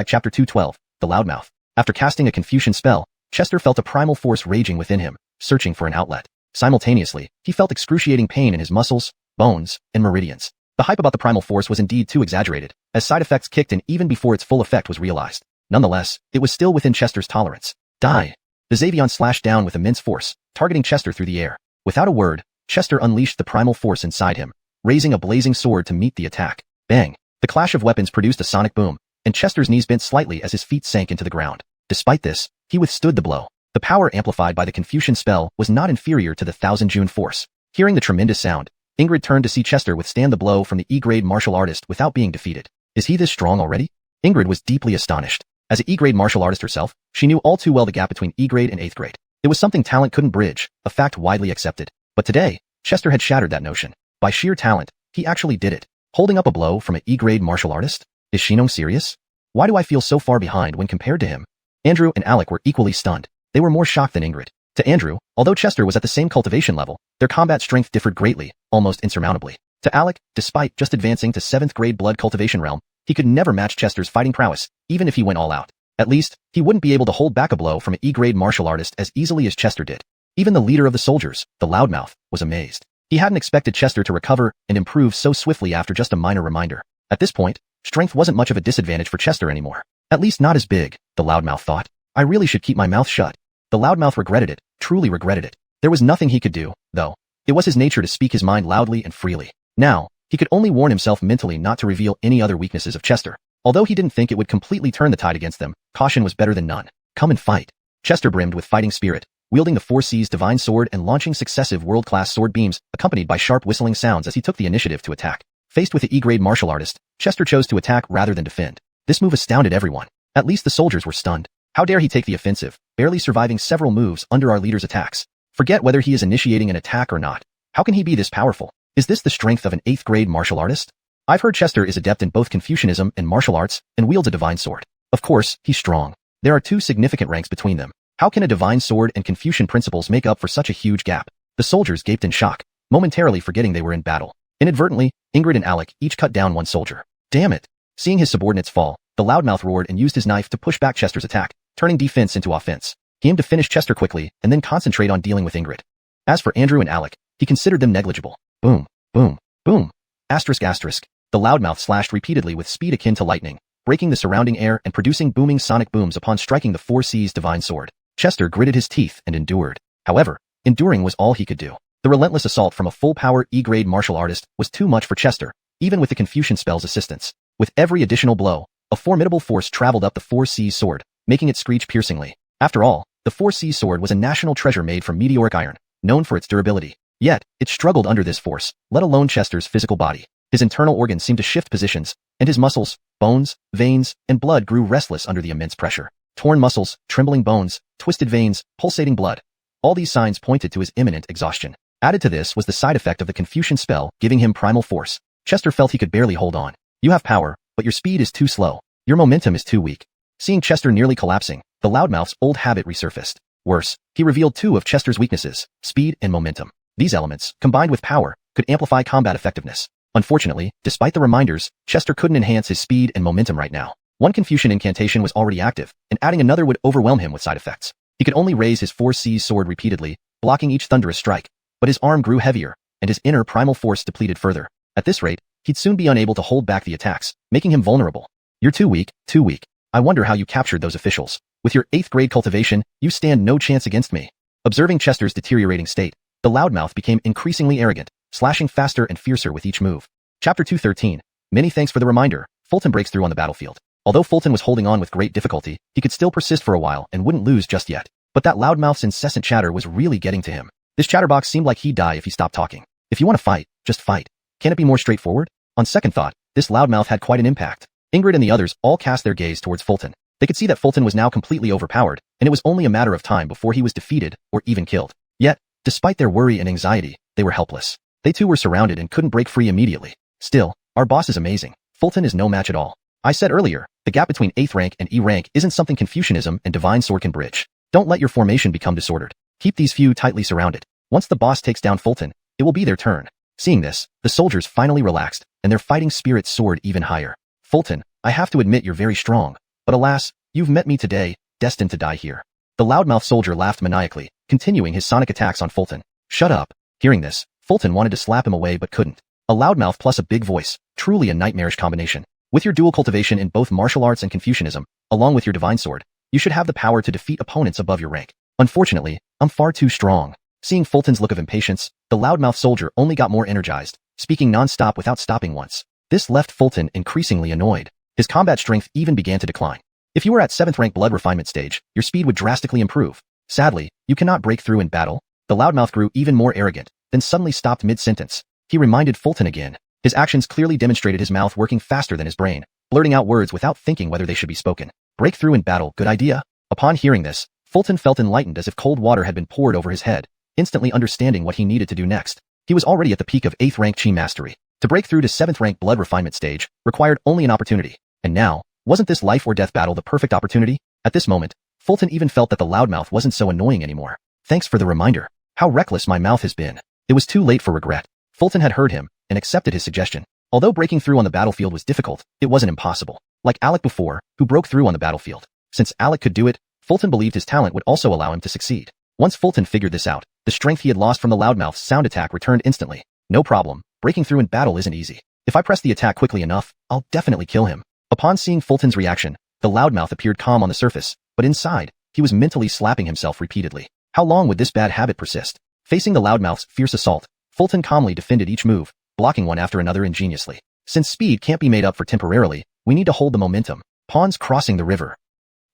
chapter 212, the loudmouth. After casting a Confucian spell, Chester felt a primal force raging within him, searching for an outlet. Simultaneously, he felt excruciating pain in his muscles, bones, and meridians. The hype about the primal force was indeed too exaggerated, as side effects kicked in even before its full effect was realized. Nonetheless, it was still within Chester's tolerance. Die! The Xavion slashed down with immense force, targeting Chester through the air. Without a word, Chester unleashed the primal force inside him, raising a blazing sword to meet the attack. Bang! The clash of weapons produced a sonic boom, and Chester's knees bent slightly as his feet sank into the ground. Despite this, he withstood the blow. The power amplified by the Confucian spell was not inferior to the Thousand June force. Hearing the tremendous sound, Ingrid turned to see Chester withstand the blow from the E-grade martial artist without being defeated. Is he this strong already? Ingrid was deeply astonished. As an E-grade martial artist herself, she knew all too well the gap between E-grade and 8th grade. It was something talent couldn't bridge, a fact widely accepted. But today, Chester had shattered that notion. By sheer talent, he actually did it. Holding up a blow from an E-grade martial artist? Is Shinong serious? Why do I feel so far behind when compared to him? Andrew and Alec were equally stunned. They were more shocked than Ingrid. To Andrew, although Chester was at the same cultivation level, their combat strength differed greatly, almost insurmountably. To Alec, despite just advancing to 7th grade blood cultivation realm, he could never match Chester's fighting prowess, even if he went all out. At least, he wouldn't be able to hold back a blow from an E-grade martial artist as easily as Chester did. Even the leader of the soldiers, the loudmouth, was amazed. He hadn't expected Chester to recover and improve so swiftly after just a minor reminder. At this point, strength wasn't much of a disadvantage for Chester anymore. At least not as big, the loudmouth thought. I really should keep my mouth shut. The loudmouth regretted it, truly regretted it. There was nothing he could do, though. It was his nature to speak his mind loudly and freely. Now, he could only warn himself mentally not to reveal any other weaknesses of Chester. Although he didn't think it would completely turn the tide against them, caution was better than none. Come and fight. Chester brimmed with fighting spirit, wielding the 4 C's divine sword and launching successive world-class sword beams, accompanied by sharp whistling sounds as he took the initiative to attack. Faced with the E-grade martial artist, Chester chose to attack rather than defend. This move astounded everyone. At least the soldiers were stunned. How dare he take the offensive, barely surviving several moves under our leader's attacks. Forget whether he is initiating an attack or not. How can he be this powerful? Is this the strength of an 8th grade martial artist? I've heard Chester is adept in both Confucianism and martial arts, and wields a divine sword. Of course, he's strong. There are 2 significant ranks between them. How can a divine sword and Confucian principles make up for such a huge gap? The soldiers gaped in shock, momentarily forgetting they were in battle. Inadvertently, Ingrid and Alec each cut down one soldier. Damn it! Seeing his subordinates fall, the loudmouth roared and used his knife to push back Chester's attack, turning defense into offense. He aimed to finish Chester quickly and then concentrate on dealing with Ingrid. As for Andrew and Alec, he considered them negligible. Boom, boom, boom. Asterisk asterisk. The loudmouth slashed repeatedly with speed akin to lightning, breaking the surrounding air and producing booming sonic booms upon striking the 4 C's divine sword. Chester gritted his teeth and endured. However, enduring was all he could do. The relentless assault from a full-power E-grade martial artist was too much for Chester, even with the Confucian spell's assistance. With every additional blow, a formidable force traveled up the 4 C's sword, making it screech piercingly. After all, the 4 C's sword was a national treasure made from meteoric iron, known for its durability. Yet, it struggled under this force, let alone Chester's physical body. His internal organs seemed to shift positions, and his muscles, bones, veins, and blood grew restless under the immense pressure. Torn muscles, trembling bones, twisted veins, pulsating blood. All these signs pointed to his imminent exhaustion. Added to this was the side effect of the Confucian spell, giving him primal force. Chester felt he could barely hold on. You have power, but your speed is too slow. Your momentum is too weak. Seeing Chester nearly collapsing, the loudmouth's old habit resurfaced. Worse, he revealed two of Chester's weaknesses, speed and momentum. These elements, combined with power, could amplify combat effectiveness. Unfortunately, despite the reminders, Chester couldn't enhance his speed and momentum right now. One Confucian incantation was already active, and adding another would overwhelm him with side effects. He could only raise his 4 C's sword repeatedly, blocking each thunderous strike, but his arm grew heavier, and his inner primal force depleted further. At this rate, he'd soon be unable to hold back the attacks, making him vulnerable. You're too weak, too weak. I wonder how you captured those officials. With your 8th grade cultivation, you stand no chance against me. Observing Chester's deteriorating state, the loudmouth became increasingly arrogant, slashing faster and fiercer with each move. Chapter 213. Many thanks for the reminder. Fulton breaks through on the battlefield. Although Fulton was holding on with great difficulty, he could still persist for a while and wouldn't lose just yet. But that loudmouth's incessant chatter was really getting to him. This chatterbox seemed like he'd die if he stopped talking. If you want to fight, just fight. Can it be more straightforward? On second thought, this loudmouth had quite an impact. Ingrid and the others all cast their gaze towards Fulton. They could see that Fulton was now completely overpowered, and it was only a matter of time before he was defeated or even killed. Yet, despite their worry and anxiety, they were helpless. They too were surrounded and couldn't break free immediately. Still, our boss is amazing. Fulton is no match at all. I said earlier, the gap between 8th rank and E rank isn't something Confucianism and Divine Sword can bridge. Don't let your formation become disordered. Keep these few tightly surrounded. Once the boss takes down Fulton, it will be their turn. Seeing this, the soldiers finally relaxed, and their fighting spirits soared even higher. Fulton, I have to admit you're very strong, but alas, you've met me today, destined to die here. The loudmouth soldier laughed maniacally, continuing his sonic attacks on Fulton. Shut up. Hearing this, Fulton wanted to slap him away but couldn't. A loudmouth plus a big voice, truly a nightmarish combination. With your dual cultivation in both martial arts and Confucianism, along with your divine sword, you should have the power to defeat opponents above your rank. Unfortunately, I'm far too strong. Seeing Fulton's look of impatience, the loudmouth soldier only got more energized, speaking non-stop without stopping once. This left Fulton increasingly annoyed. His combat strength even began to decline. If you were at 7th rank blood refinement stage, your speed would drastically improve. Sadly, you cannot break through in battle. The loudmouth grew even more arrogant, then suddenly stopped mid-sentence. He reminded Fulton again. His actions clearly demonstrated his mouth working faster than his brain, blurting out words without thinking whether they should be spoken. Breakthrough in battle, good idea. Upon hearing this, Fulton felt enlightened as if cold water had been poured over his head, instantly understanding what he needed to do next. He was already at the peak of 8th rank Chi mastery. To break through to 7th rank blood refinement stage required only an opportunity. And now, wasn't this life or death battle the perfect opportunity? At this moment, Fulton even felt that the loudmouth wasn't so annoying anymore. Thanks for the reminder. How reckless my mouth has been. It was too late for regret. Fulton had heard him and accepted his suggestion. Although breaking through on the battlefield was difficult, it wasn't impossible. Like Alec before, who broke through on the battlefield. Since Alec could do it, Fulton believed his talent would also allow him to succeed. Once Fulton figured this out, the strength he had lost from the loudmouth's sound attack returned instantly. No problem, breaking through in battle isn't easy. If I press the attack quickly enough, I'll definitely kill him. Upon seeing Fulton's reaction, the loudmouth appeared calm on the surface, but inside, he was mentally slapping himself repeatedly. How long would this bad habit persist? Facing the loudmouth's fierce assault, Fulton calmly defended each move, blocking one after another ingeniously. Since speed can't be made up for temporarily, we need to hold the momentum. Pawns crossing the river.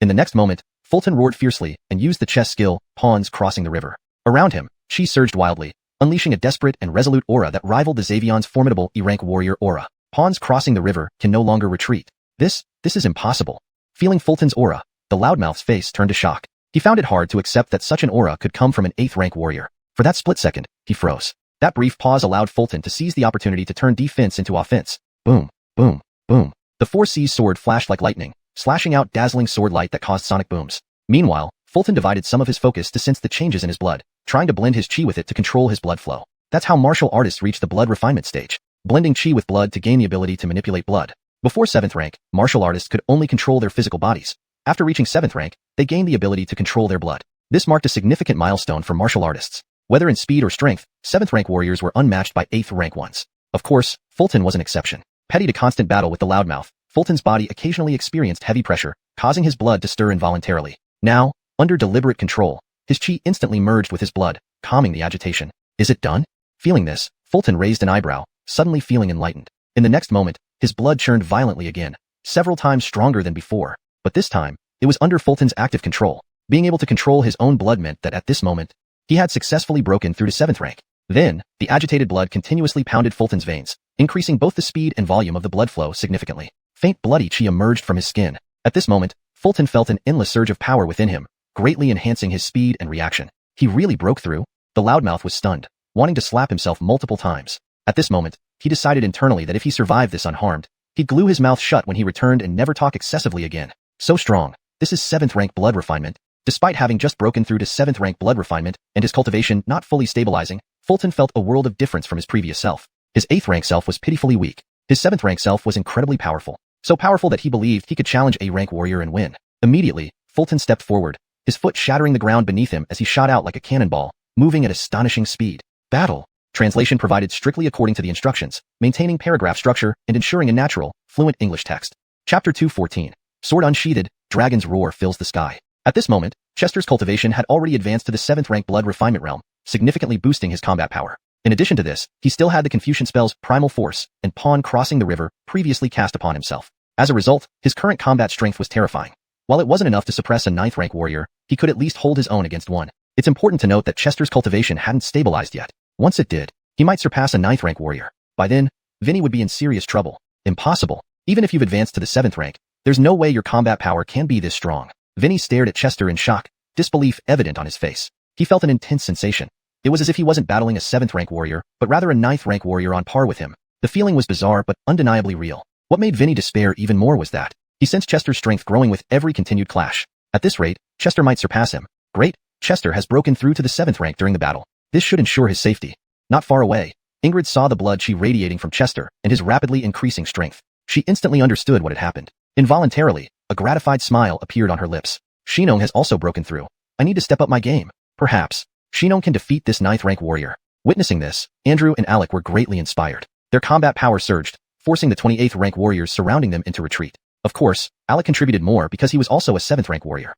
In the next moment, Fulton roared fiercely and used the chess skill, pawns crossing the river. Around him, Chi surged wildly, unleashing a desperate and resolute aura that rivaled the Xavion's formidable E-rank warrior aura. Pawns crossing the river can no longer retreat. This is impossible. Feeling Fulton's aura, the loudmouth's face turned to shock. He found it hard to accept that such an aura could come from an 8th rank warrior. For that split second, he froze. That brief pause allowed Fulton to seize the opportunity to turn defense into offense. Boom, boom, boom. The 4 C's sword flashed like lightning, slashing out dazzling sword light that caused sonic booms. Meanwhile, Fulton divided some of his focus to sense the changes in his blood, trying to blend his chi with it to control his blood flow. That's how martial artists reach the blood refinement stage, blending chi with blood to gain the ability to manipulate blood. Before 7th rank, martial artists could only control their physical bodies. After reaching 7th rank, they gained the ability to control their blood. This marked a significant milestone for martial artists. Whether in speed or strength, 7th rank warriors were unmatched by 8th rank ones. Of course, Fulton was an exception. Petty to constant battle with the loudmouth, Fulton's body occasionally experienced heavy pressure, causing his blood to stir involuntarily. Now, under deliberate control, his chi instantly merged with his blood, calming the agitation. Is it done? Feeling this, Fulton raised an eyebrow, suddenly feeling enlightened. In the next moment, his blood churned violently again, several times stronger than before. But this time, it was under Fulton's active control. Being able to control his own blood meant that at this moment, he had successfully broken through to 7th rank. Then, the agitated blood continuously pounded Fulton's veins, increasing both the speed and volume of the blood flow significantly. Faint bloody chi emerged from his skin. At this moment, Fulton felt an endless surge of power within him, greatly enhancing his speed and reaction. He really broke through. The loudmouth was stunned, wanting to slap himself multiple times. At this moment, he decided internally that if he survived this unharmed, he'd glue his mouth shut when he returned and never talk excessively again. So strong. This is 7th rank blood refinement. Despite having just broken through to 7th rank blood refinement and his cultivation not fully stabilizing, Fulton felt a world of difference from his previous self. His 8th rank self was pitifully weak. His 7th rank self was incredibly powerful. So powerful that he believed he could challenge a rank warrior and win. Immediately, Fulton stepped forward, his foot shattering the ground beneath him as he shot out like a cannonball, moving at astonishing speed. Battle. Translation provided strictly according to the instructions, maintaining paragraph structure and ensuring a natural, fluent English text. Chapter 2:14. Sword unsheathed, dragon's roar fills the sky. At this moment, Chester's cultivation had already advanced to the 7th rank blood refinement realm, significantly boosting his combat power. In addition to this, he still had the Confucian spells Primal Force and Pawn Crossing the River previously cast upon himself. As a result, his current combat strength was terrifying. While it wasn't enough to suppress a 9th rank warrior, he could at least hold his own against one. It's important to note that Chester's cultivation hadn't stabilized yet. Once it did, he might surpass a 9th rank warrior. By then, Vinny would be in serious trouble. Impossible. Even if you've advanced to the 7th rank, there's no way your combat power can be this strong. Vinny stared at Chester in shock, disbelief evident on his face. He felt an intense sensation. It was as if he wasn't battling a 7th rank warrior, but rather a 9th rank warrior on par with him. The feeling was bizarre but undeniably real. What made Vinny despair even more was that he sensed Chester's strength growing with every continued clash. At this rate, Chester might surpass him. Great, Chester has broken through to the 7th rank during the battle. This should ensure his safety. Not far away, Ingrid saw the blood chi radiating from Chester and his rapidly increasing strength. She instantly understood what had happened. Involuntarily, a gratified smile appeared on her lips. Shinong has also broken through. I need to step up my game. Perhaps Shinong can defeat this 9th rank warrior. Witnessing this, Andrew and Alec were greatly inspired. Their combat power surged, forcing the 28th rank warriors surrounding them into retreat. Of course, Alec contributed more because he was also a 7th rank warrior.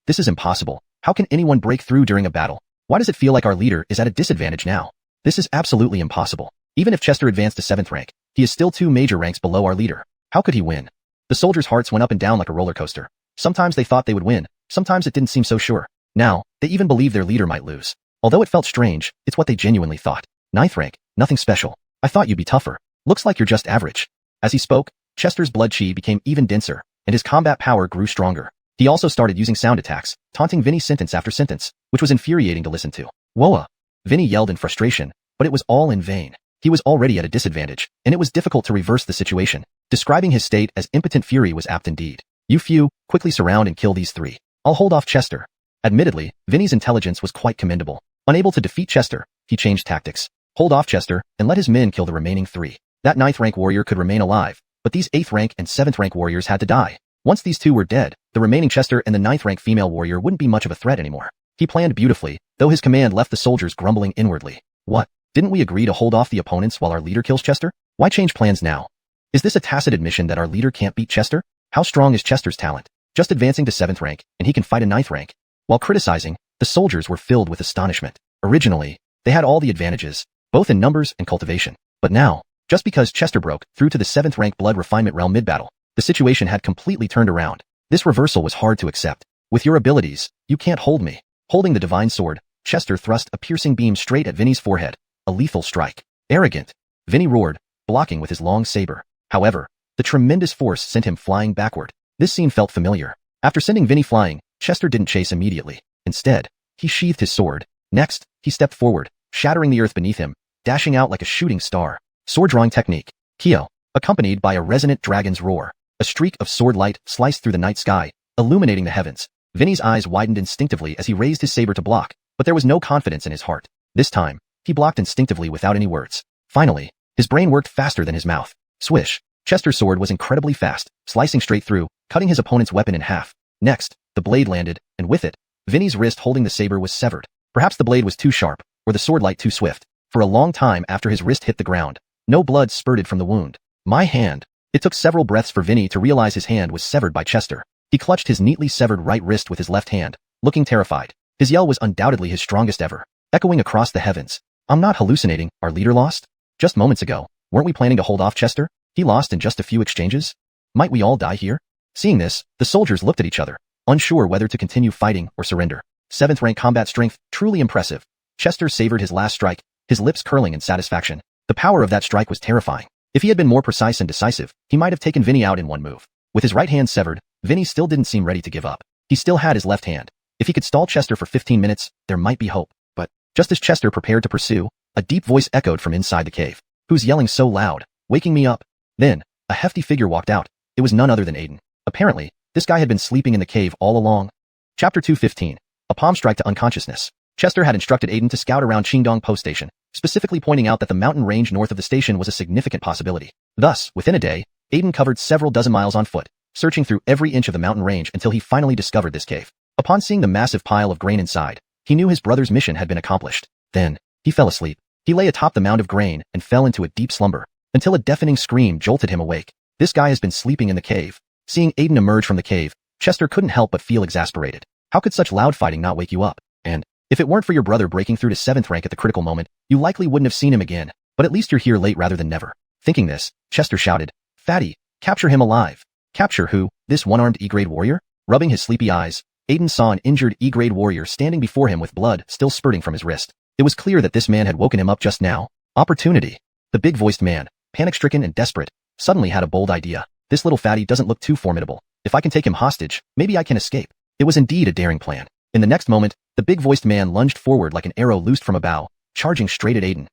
This is impossible. How can anyone break through during a battle? Why does it feel like our leader is at a disadvantage now? This is absolutely impossible. Even if Chester advanced to 7th rank, he is still 2 major ranks below our leader. How could he win? The soldiers' hearts went up and down like a roller coaster. Sometimes they thought they would win, sometimes it didn't seem so sure. Now, they even believed their leader might lose. Although it felt strange, it's what they genuinely thought. 9th rank, nothing special. I thought you'd be tougher. Looks like you're just average. As he spoke, Chester's blood chi became even denser, and his combat power grew stronger. He also started using sound attacks, taunting Vinny sentence after sentence, which was infuriating to listen to. Whoa! Vinny yelled in frustration, but it was all in vain. He was already at a disadvantage, and it was difficult to reverse the situation. Describing his state as impotent fury was apt indeed. You few, quickly surround and kill these 3. I'll hold off Chester. Admittedly, Vinny's intelligence was quite commendable. Unable to defeat Chester, he changed tactics. Hold off Chester, and let his men kill the remaining 3. That 9th rank warrior could remain alive, but these 8th rank and 7th rank warriors had to die. Once these 2 were dead, the remaining Chester and the 9th rank female warrior wouldn't be much of a threat anymore. He planned beautifully, though his command left the soldiers grumbling inwardly. What? Didn't we agree to hold off the opponents while our leader kills Chester? Why change plans now? Is this a tacit admission that our leader can't beat Chester? How strong is Chester's talent? Just advancing to 7th rank, and he can fight a 9th rank. While criticizing, the soldiers were filled with astonishment. Originally, they had all the advantages, both in numbers and cultivation. But now, just because Chester broke through to the 7th rank blood refinement realm mid-battle, the situation had completely turned around. This reversal was hard to accept. With your abilities, you can't hold me. Holding the divine sword, Chester thrust a piercing beam straight at Vinny's forehead, a lethal strike. Arrogant! Vinny roared, blocking with his long saber. However, the tremendous force sent him flying backward. This scene felt familiar. After sending Vinny flying, Chester didn't chase immediately. Instead, he sheathed his sword. Next, he stepped forward, shattering the earth beneath him, dashing out like a shooting star. Sword drawing technique. Kyo, accompanied by a resonant dragon's roar. A streak of sword light sliced through the night sky, illuminating the heavens. Vinny's eyes widened instinctively as he raised his saber to block, but there was no confidence in his heart. This time, he blocked instinctively without any words. Finally, his brain worked faster than his mouth. Swish! Chester's sword was incredibly fast, slicing straight through, cutting his opponent's weapon in half. Next, the blade landed, and with it, Vinny's wrist holding the saber was severed. Perhaps the blade was too sharp, or the sword light too swift. For a long time after his wrist hit the ground, no blood spurted from the wound. My hand! It took several breaths for Vinny to realize his hand was severed by Chester. He clutched his neatly severed right wrist with his left hand, looking terrified. His yell was undoubtedly his strongest ever, echoing across the heavens. I'm not hallucinating, our leader lost? Just moments ago, weren't we planning to hold off Chester? He lost in just a few exchanges? Might we all die here? Seeing this, the soldiers looked at each other, unsure whether to continue fighting or surrender. 7th rank combat strength, truly impressive. Chester savored his last strike, his lips curling in satisfaction. The power of that strike was terrifying. If he had been more precise and decisive, he might have taken Vinny out in one move. With his right hand severed, Vinny still didn't seem ready to give up. He still had his left hand. If he could stall Chester for 15 minutes, there might be hope. But just as Chester prepared to pursue, a deep voice echoed from inside the cave. "Who's yelling so loud? Waking me up?" Then, a hefty figure walked out. It was none other than Aiden. Apparently, this guy had been sleeping in the cave all along. Chapter 215. A palm strike to unconsciousness. Chester had instructed Aiden to scout around Qingdong Post Station, specifically pointing out that the mountain range north of the station was a significant possibility. Thus, within a day, Aiden covered several dozen miles on foot, searching through every inch of the mountain range until he finally discovered this cave. Upon seeing the massive pile of grain inside, he knew his brother's mission had been accomplished. Then, he fell asleep. He lay atop the mound of grain and fell into a deep slumber, until a deafening scream jolted him awake. This guy has been sleeping in the cave. Seeing Aiden emerge from the cave, Chester couldn't help but feel exasperated. How could such loud fighting not wake you up? And if it weren't for your brother breaking through to 7th rank at the critical moment, you likely wouldn't have seen him again. But at least you're here late rather than never. Thinking this, Chester shouted, "Fatty, capture him alive." Capture who? This one-armed E-grade warrior? Rubbing his sleepy eyes, Aiden saw an injured E-grade warrior standing before him with blood still spurting from his wrist. It was clear that this man had woken him up just now. Opportunity. The big-voiced man, panic-stricken and desperate, suddenly had a bold idea. This little fatty doesn't look too formidable. If I can take him hostage, maybe I can escape. It was indeed a daring plan. In the next moment, the big-voiced man lunged forward like an arrow loosed from a bow, charging straight at Aiden.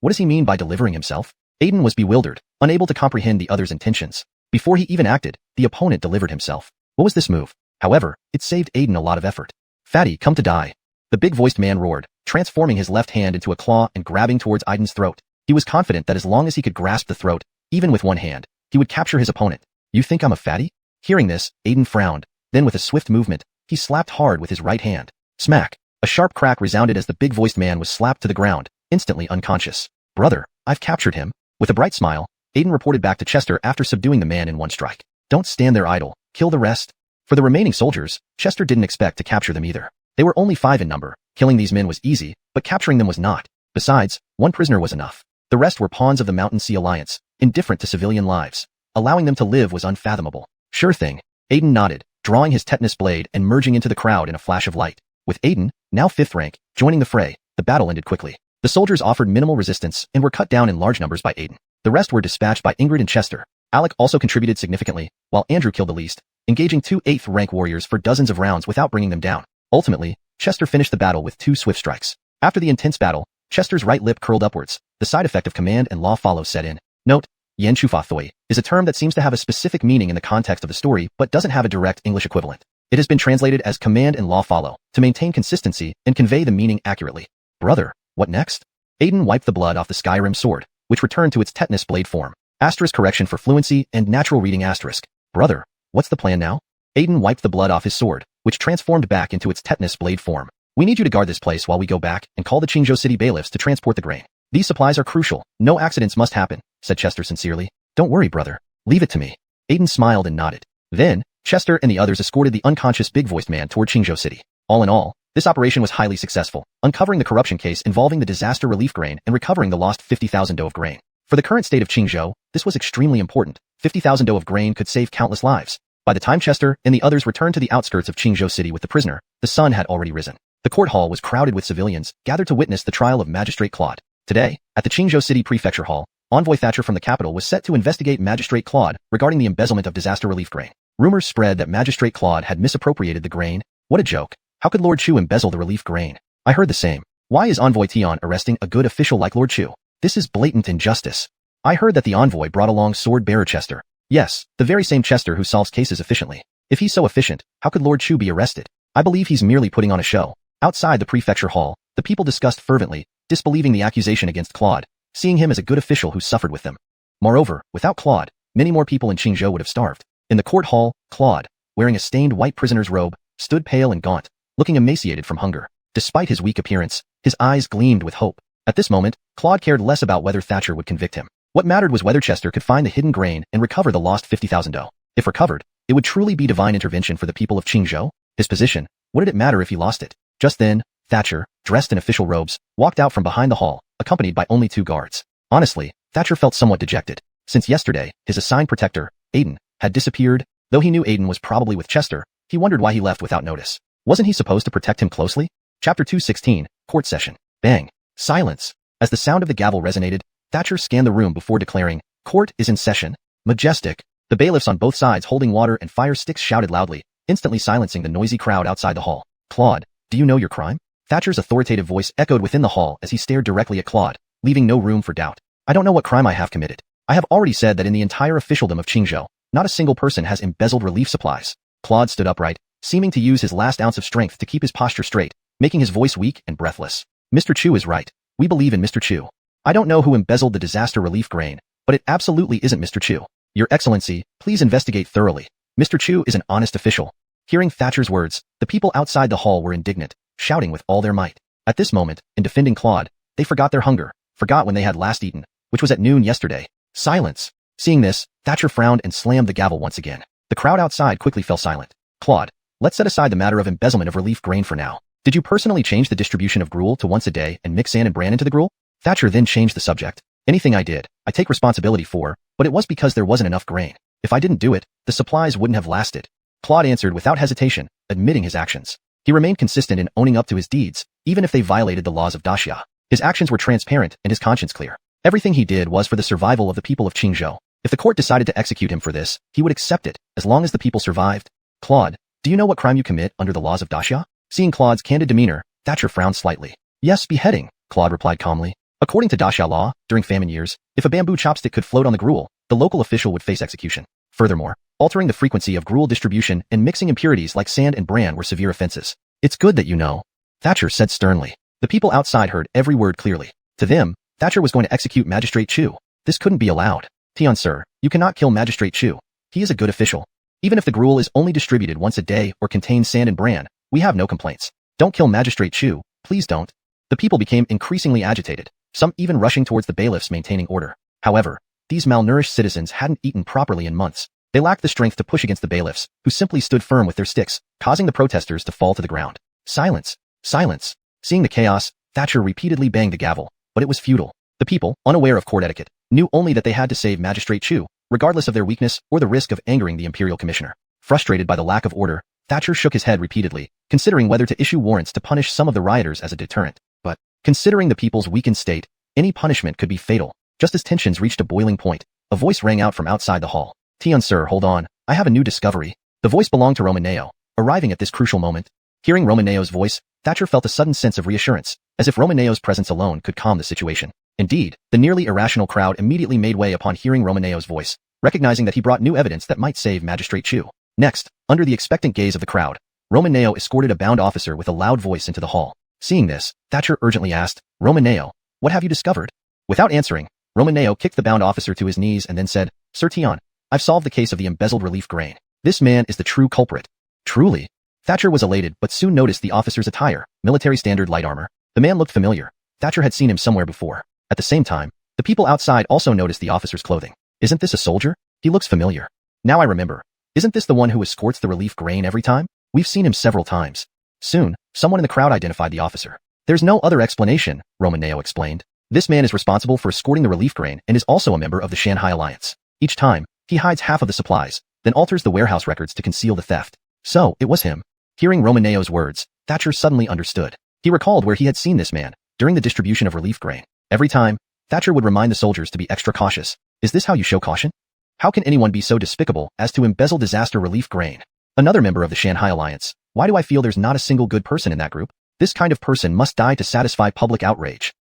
What does he mean by delivering himself? Aiden was bewildered, unable to comprehend the other's intentions. Before he even acted, the opponent delivered himself. What was this move? However, it saved Aiden a lot of effort. "Fatty, come to die." The big-voiced man roared, transforming his left hand into a claw and grabbing towards Aiden's throat. He was confident that as long as he could grasp the throat, even with one hand, he would capture his opponent. "You think I'm a fatty?" Hearing this, Aiden frowned. Then with a swift movement, he slapped hard with his right hand. Smack! A sharp crack resounded as the big-voiced man was slapped to the ground, instantly unconscious. "Brother, I've captured him." With a bright smile, Aiden reported back to Chester after subduing the man in one strike. "Don't stand there idle. Kill the rest." For the remaining soldiers, Chester didn't expect to capture them either. They were only 5 in number. Killing these men was easy, but capturing them was not. Besides, one prisoner was enough. The rest were pawns of the Mountain Sea Alliance, indifferent to civilian lives. Allowing them to live was unfathomable. "Sure thing." Aiden nodded, drawing his tetanus blade and merging into the crowd in a flash of light. With Aiden, now 5th rank, joining the fray, the battle ended quickly. The soldiers offered minimal resistance and were cut down in large numbers by Aiden. The rest were dispatched by Ingrid and Chester. Alec also contributed significantly, while Andrew killed the least, engaging 2 8th rank warriors for dozens of rounds without bringing them down. Ultimately, Chester finished the battle with 2 swift strikes. After the intense battle, Chester's right lip curled upwards. The side effect of command and law follow set in. Note, Yen Chufa Thoi is a term that seems to have a specific meaning in the context of the story but doesn't have a direct English equivalent. It has been translated as command and law follow to maintain consistency and convey the meaning accurately. "Brother, what next?" Aiden wiped the blood off the Skyrim sword, which returned to its tetanus blade form. Asterisk correction for fluency and natural reading asterisk. "Brother, what's the plan now?" Aiden wiped the blood off his sword, which transformed back into its tetanus blade form. "We need you to guard this place while we go back and call the Qingzhou City bailiffs to transport the grain. These supplies are crucial. No accidents must happen," said Chester sincerely. "Don't worry, brother. Leave it to me." Aiden smiled and nodded. Then, Chester and the others escorted the unconscious big-voiced man toward Qingzhou City. All in all, this operation was highly successful, uncovering the corruption case involving the disaster relief grain and recovering the lost 50,000 dough of grain. For the current state of Qingzhou, this was extremely important. 50,000 dough of grain could save countless lives. By the time Chester and the others returned to the outskirts of Qingzhou City with the prisoner, the sun had already risen. The court hall was crowded with civilians, gathered to witness the trial of Magistrate Claude. Today, at the Qingzhou City Prefecture Hall, Envoy Thatcher from the capital was set to investigate Magistrate Claude regarding the embezzlement of disaster relief grain. Rumors spread that Magistrate Claude had misappropriated the grain. What a joke. How could Lord Chu embezzle the relief grain? I heard the same. Why is Envoy Tian arresting a good official like Lord Chu? This is blatant injustice. I heard that the envoy brought along sword-bearer Chester. Yes, the very same Chester who solves cases efficiently. If he's so efficient, how could Lord Chu be arrested? I believe he's merely putting on a show. Outside the prefecture hall, the people discussed fervently, disbelieving the accusation against Claude, seeing him as a good official who suffered with them. Moreover, without Claude, many more people in Qingzhou would have starved. In the court hall, Claude, wearing a stained white prisoner's robe, stood pale and gaunt, looking emaciated from hunger. Despite his weak appearance, his eyes gleamed with hope. At this moment, Claude cared less about whether Thatcher would convict him. What mattered was whether Chester could find the hidden grain and recover the lost 50,000 dough. If recovered, it would truly be divine intervention for the people of Qingzhou. His position, what did it matter if he lost it? Just then, Thatcher, dressed in official robes, walked out from behind the hall, accompanied by only 2 guards. Honestly, Thatcher felt somewhat dejected. Since yesterday, his assigned protector, Aiden, had disappeared. Though he knew Aiden was probably with Chester, he wondered why he left without notice. Wasn't he supposed to protect him closely? Chapter 216, Court Session. Bang. Silence. As the sound of the gavel resonated, Thatcher scanned the room before declaring, "Court is in session." Majestic. The bailiffs on both sides holding water and fire sticks shouted loudly, instantly silencing the noisy crowd outside the hall. "Claude, do you know your crime?" Thatcher's authoritative voice echoed within the hall as he stared directly at Claude, leaving no room for doubt. "I don't know what crime I have committed. I have already said that in the entire officialdom of Qingzhou, not a single person has embezzled relief supplies." Claude stood upright, seeming to use his last ounce of strength to keep his posture straight, making his voice weak and breathless. "Mr. Chu is right. We believe in Mr. Chu. I don't know who embezzled the disaster relief grain, but it absolutely isn't Mr. Chu. Your Excellency, please investigate thoroughly. Mr. Chu is an honest official." Hearing Thatcher's words, the people outside the hall were indignant, shouting with all their might. At this moment, in defending Claude, they forgot their hunger, forgot when they had last eaten, which was at noon yesterday. Silence. Seeing this, Thatcher frowned and slammed the gavel once again. The crowd outside quickly fell silent. "Claude, let's set aside the matter of embezzlement of relief grain for now. Did you personally change the distribution of gruel to once a day and mix sand and bran into the gruel?" Thatcher then changed the subject. "Anything I did, I take responsibility for, but it was because there wasn't enough grain. If I didn't do it, the supplies wouldn't have lasted." Claude answered without hesitation, admitting his actions. He remained consistent in owning up to his deeds, even if they violated the laws of Daxia. His actions were transparent and his conscience clear. Everything he did was for the survival of the people of Qingzhou. If the court decided to execute him for this, he would accept it, as long as the people survived. "Claude, do you know what crime you commit under the laws of Daxia?" Seeing Claude's candid demeanor, Thatcher frowned slightly. "Yes, beheading," Claude replied calmly. "According to Daxia law, during famine years, if a bamboo chopstick could float on the gruel, the local official would face execution. Furthermore, altering the frequency of gruel distribution and mixing impurities like sand and bran were severe offenses." "It's good that you know," Thatcher said sternly. The people outside heard every word clearly. To them, Thatcher was going to execute Magistrate Chu. This couldn't be allowed. "Tian, sir, you cannot kill Magistrate Chu. He is a good official. Even if the gruel is only distributed once a day or contains sand and bran, we have no complaints. Don't kill Magistrate Chu, please don't." The people became increasingly agitated, some even rushing towards the bailiffs maintaining order. However, these malnourished citizens hadn't eaten properly in months. They lacked the strength to push against the bailiffs, who simply stood firm with their sticks, causing the protesters to fall to the ground. "Silence! Silence!" Seeing the chaos, Thatcher repeatedly banged the gavel, but it was futile. The people, unaware of court etiquette, knew only that they had to save Magistrate Chu, regardless of their weakness or the risk of angering the imperial commissioner. Frustrated by the lack of order, Thatcher shook his head repeatedly, considering whether to issue warrants to punish some of the rioters as a deterrent. But, considering the people's weakened state, any punishment could be fatal. Just as tensions reached a boiling point, a voice rang out from outside the hall. "Tian, sir, hold on, I have a new discovery." The voice belonged to Nero, arriving at this crucial moment. Hearing Nero's voice, Thatcher felt a sudden sense of reassurance, as if Nero's presence alone could calm the situation. Indeed, the nearly irrational crowd immediately made way upon hearing Nero's voice, recognizing that he brought new evidence that might save Magistrate Chu. Next, under the expectant gaze of the crowd, Nero escorted a bound officer with a loud voice into the hall. Seeing this, Thatcher urgently asked, "Nero, what have you discovered?" Without answering, Nero kicked the bound officer to his knees and then said, "Sir Tian, I've solved the case of the embezzled relief grain. This man is the true culprit." "Truly?" Thatcher was elated but soon noticed the officer's attire, military standard light armor. The man looked familiar. Thatcher had seen him somewhere before. At the same time, the people outside also noticed the officer's clothing. "Isn't this a soldier? He looks familiar. Now I remember. Isn't this the one who escorts the relief grain every time? We've seen him several times." Soon, someone in the crowd identified the officer. "There's no other explanation," Nero explained. "This man is responsible for escorting the relief grain and is also a member of the Shanghai Alliance. Each time, he hides half of the supplies, then alters the warehouse records to conceal the theft." So, it was him. Hearing Nero's words, Thatcher suddenly understood. He recalled where he had seen this man, during the distribution of relief grain. Every time, Thatcher would remind the soldiers to be extra cautious. "Is this how you show caution? How can anyone be so despicable as to embezzle disaster relief grain?" Another member of the Shanghai Alliance. "Why do I feel there's not a single good person in that group? This kind of person must die to satisfy public outrage."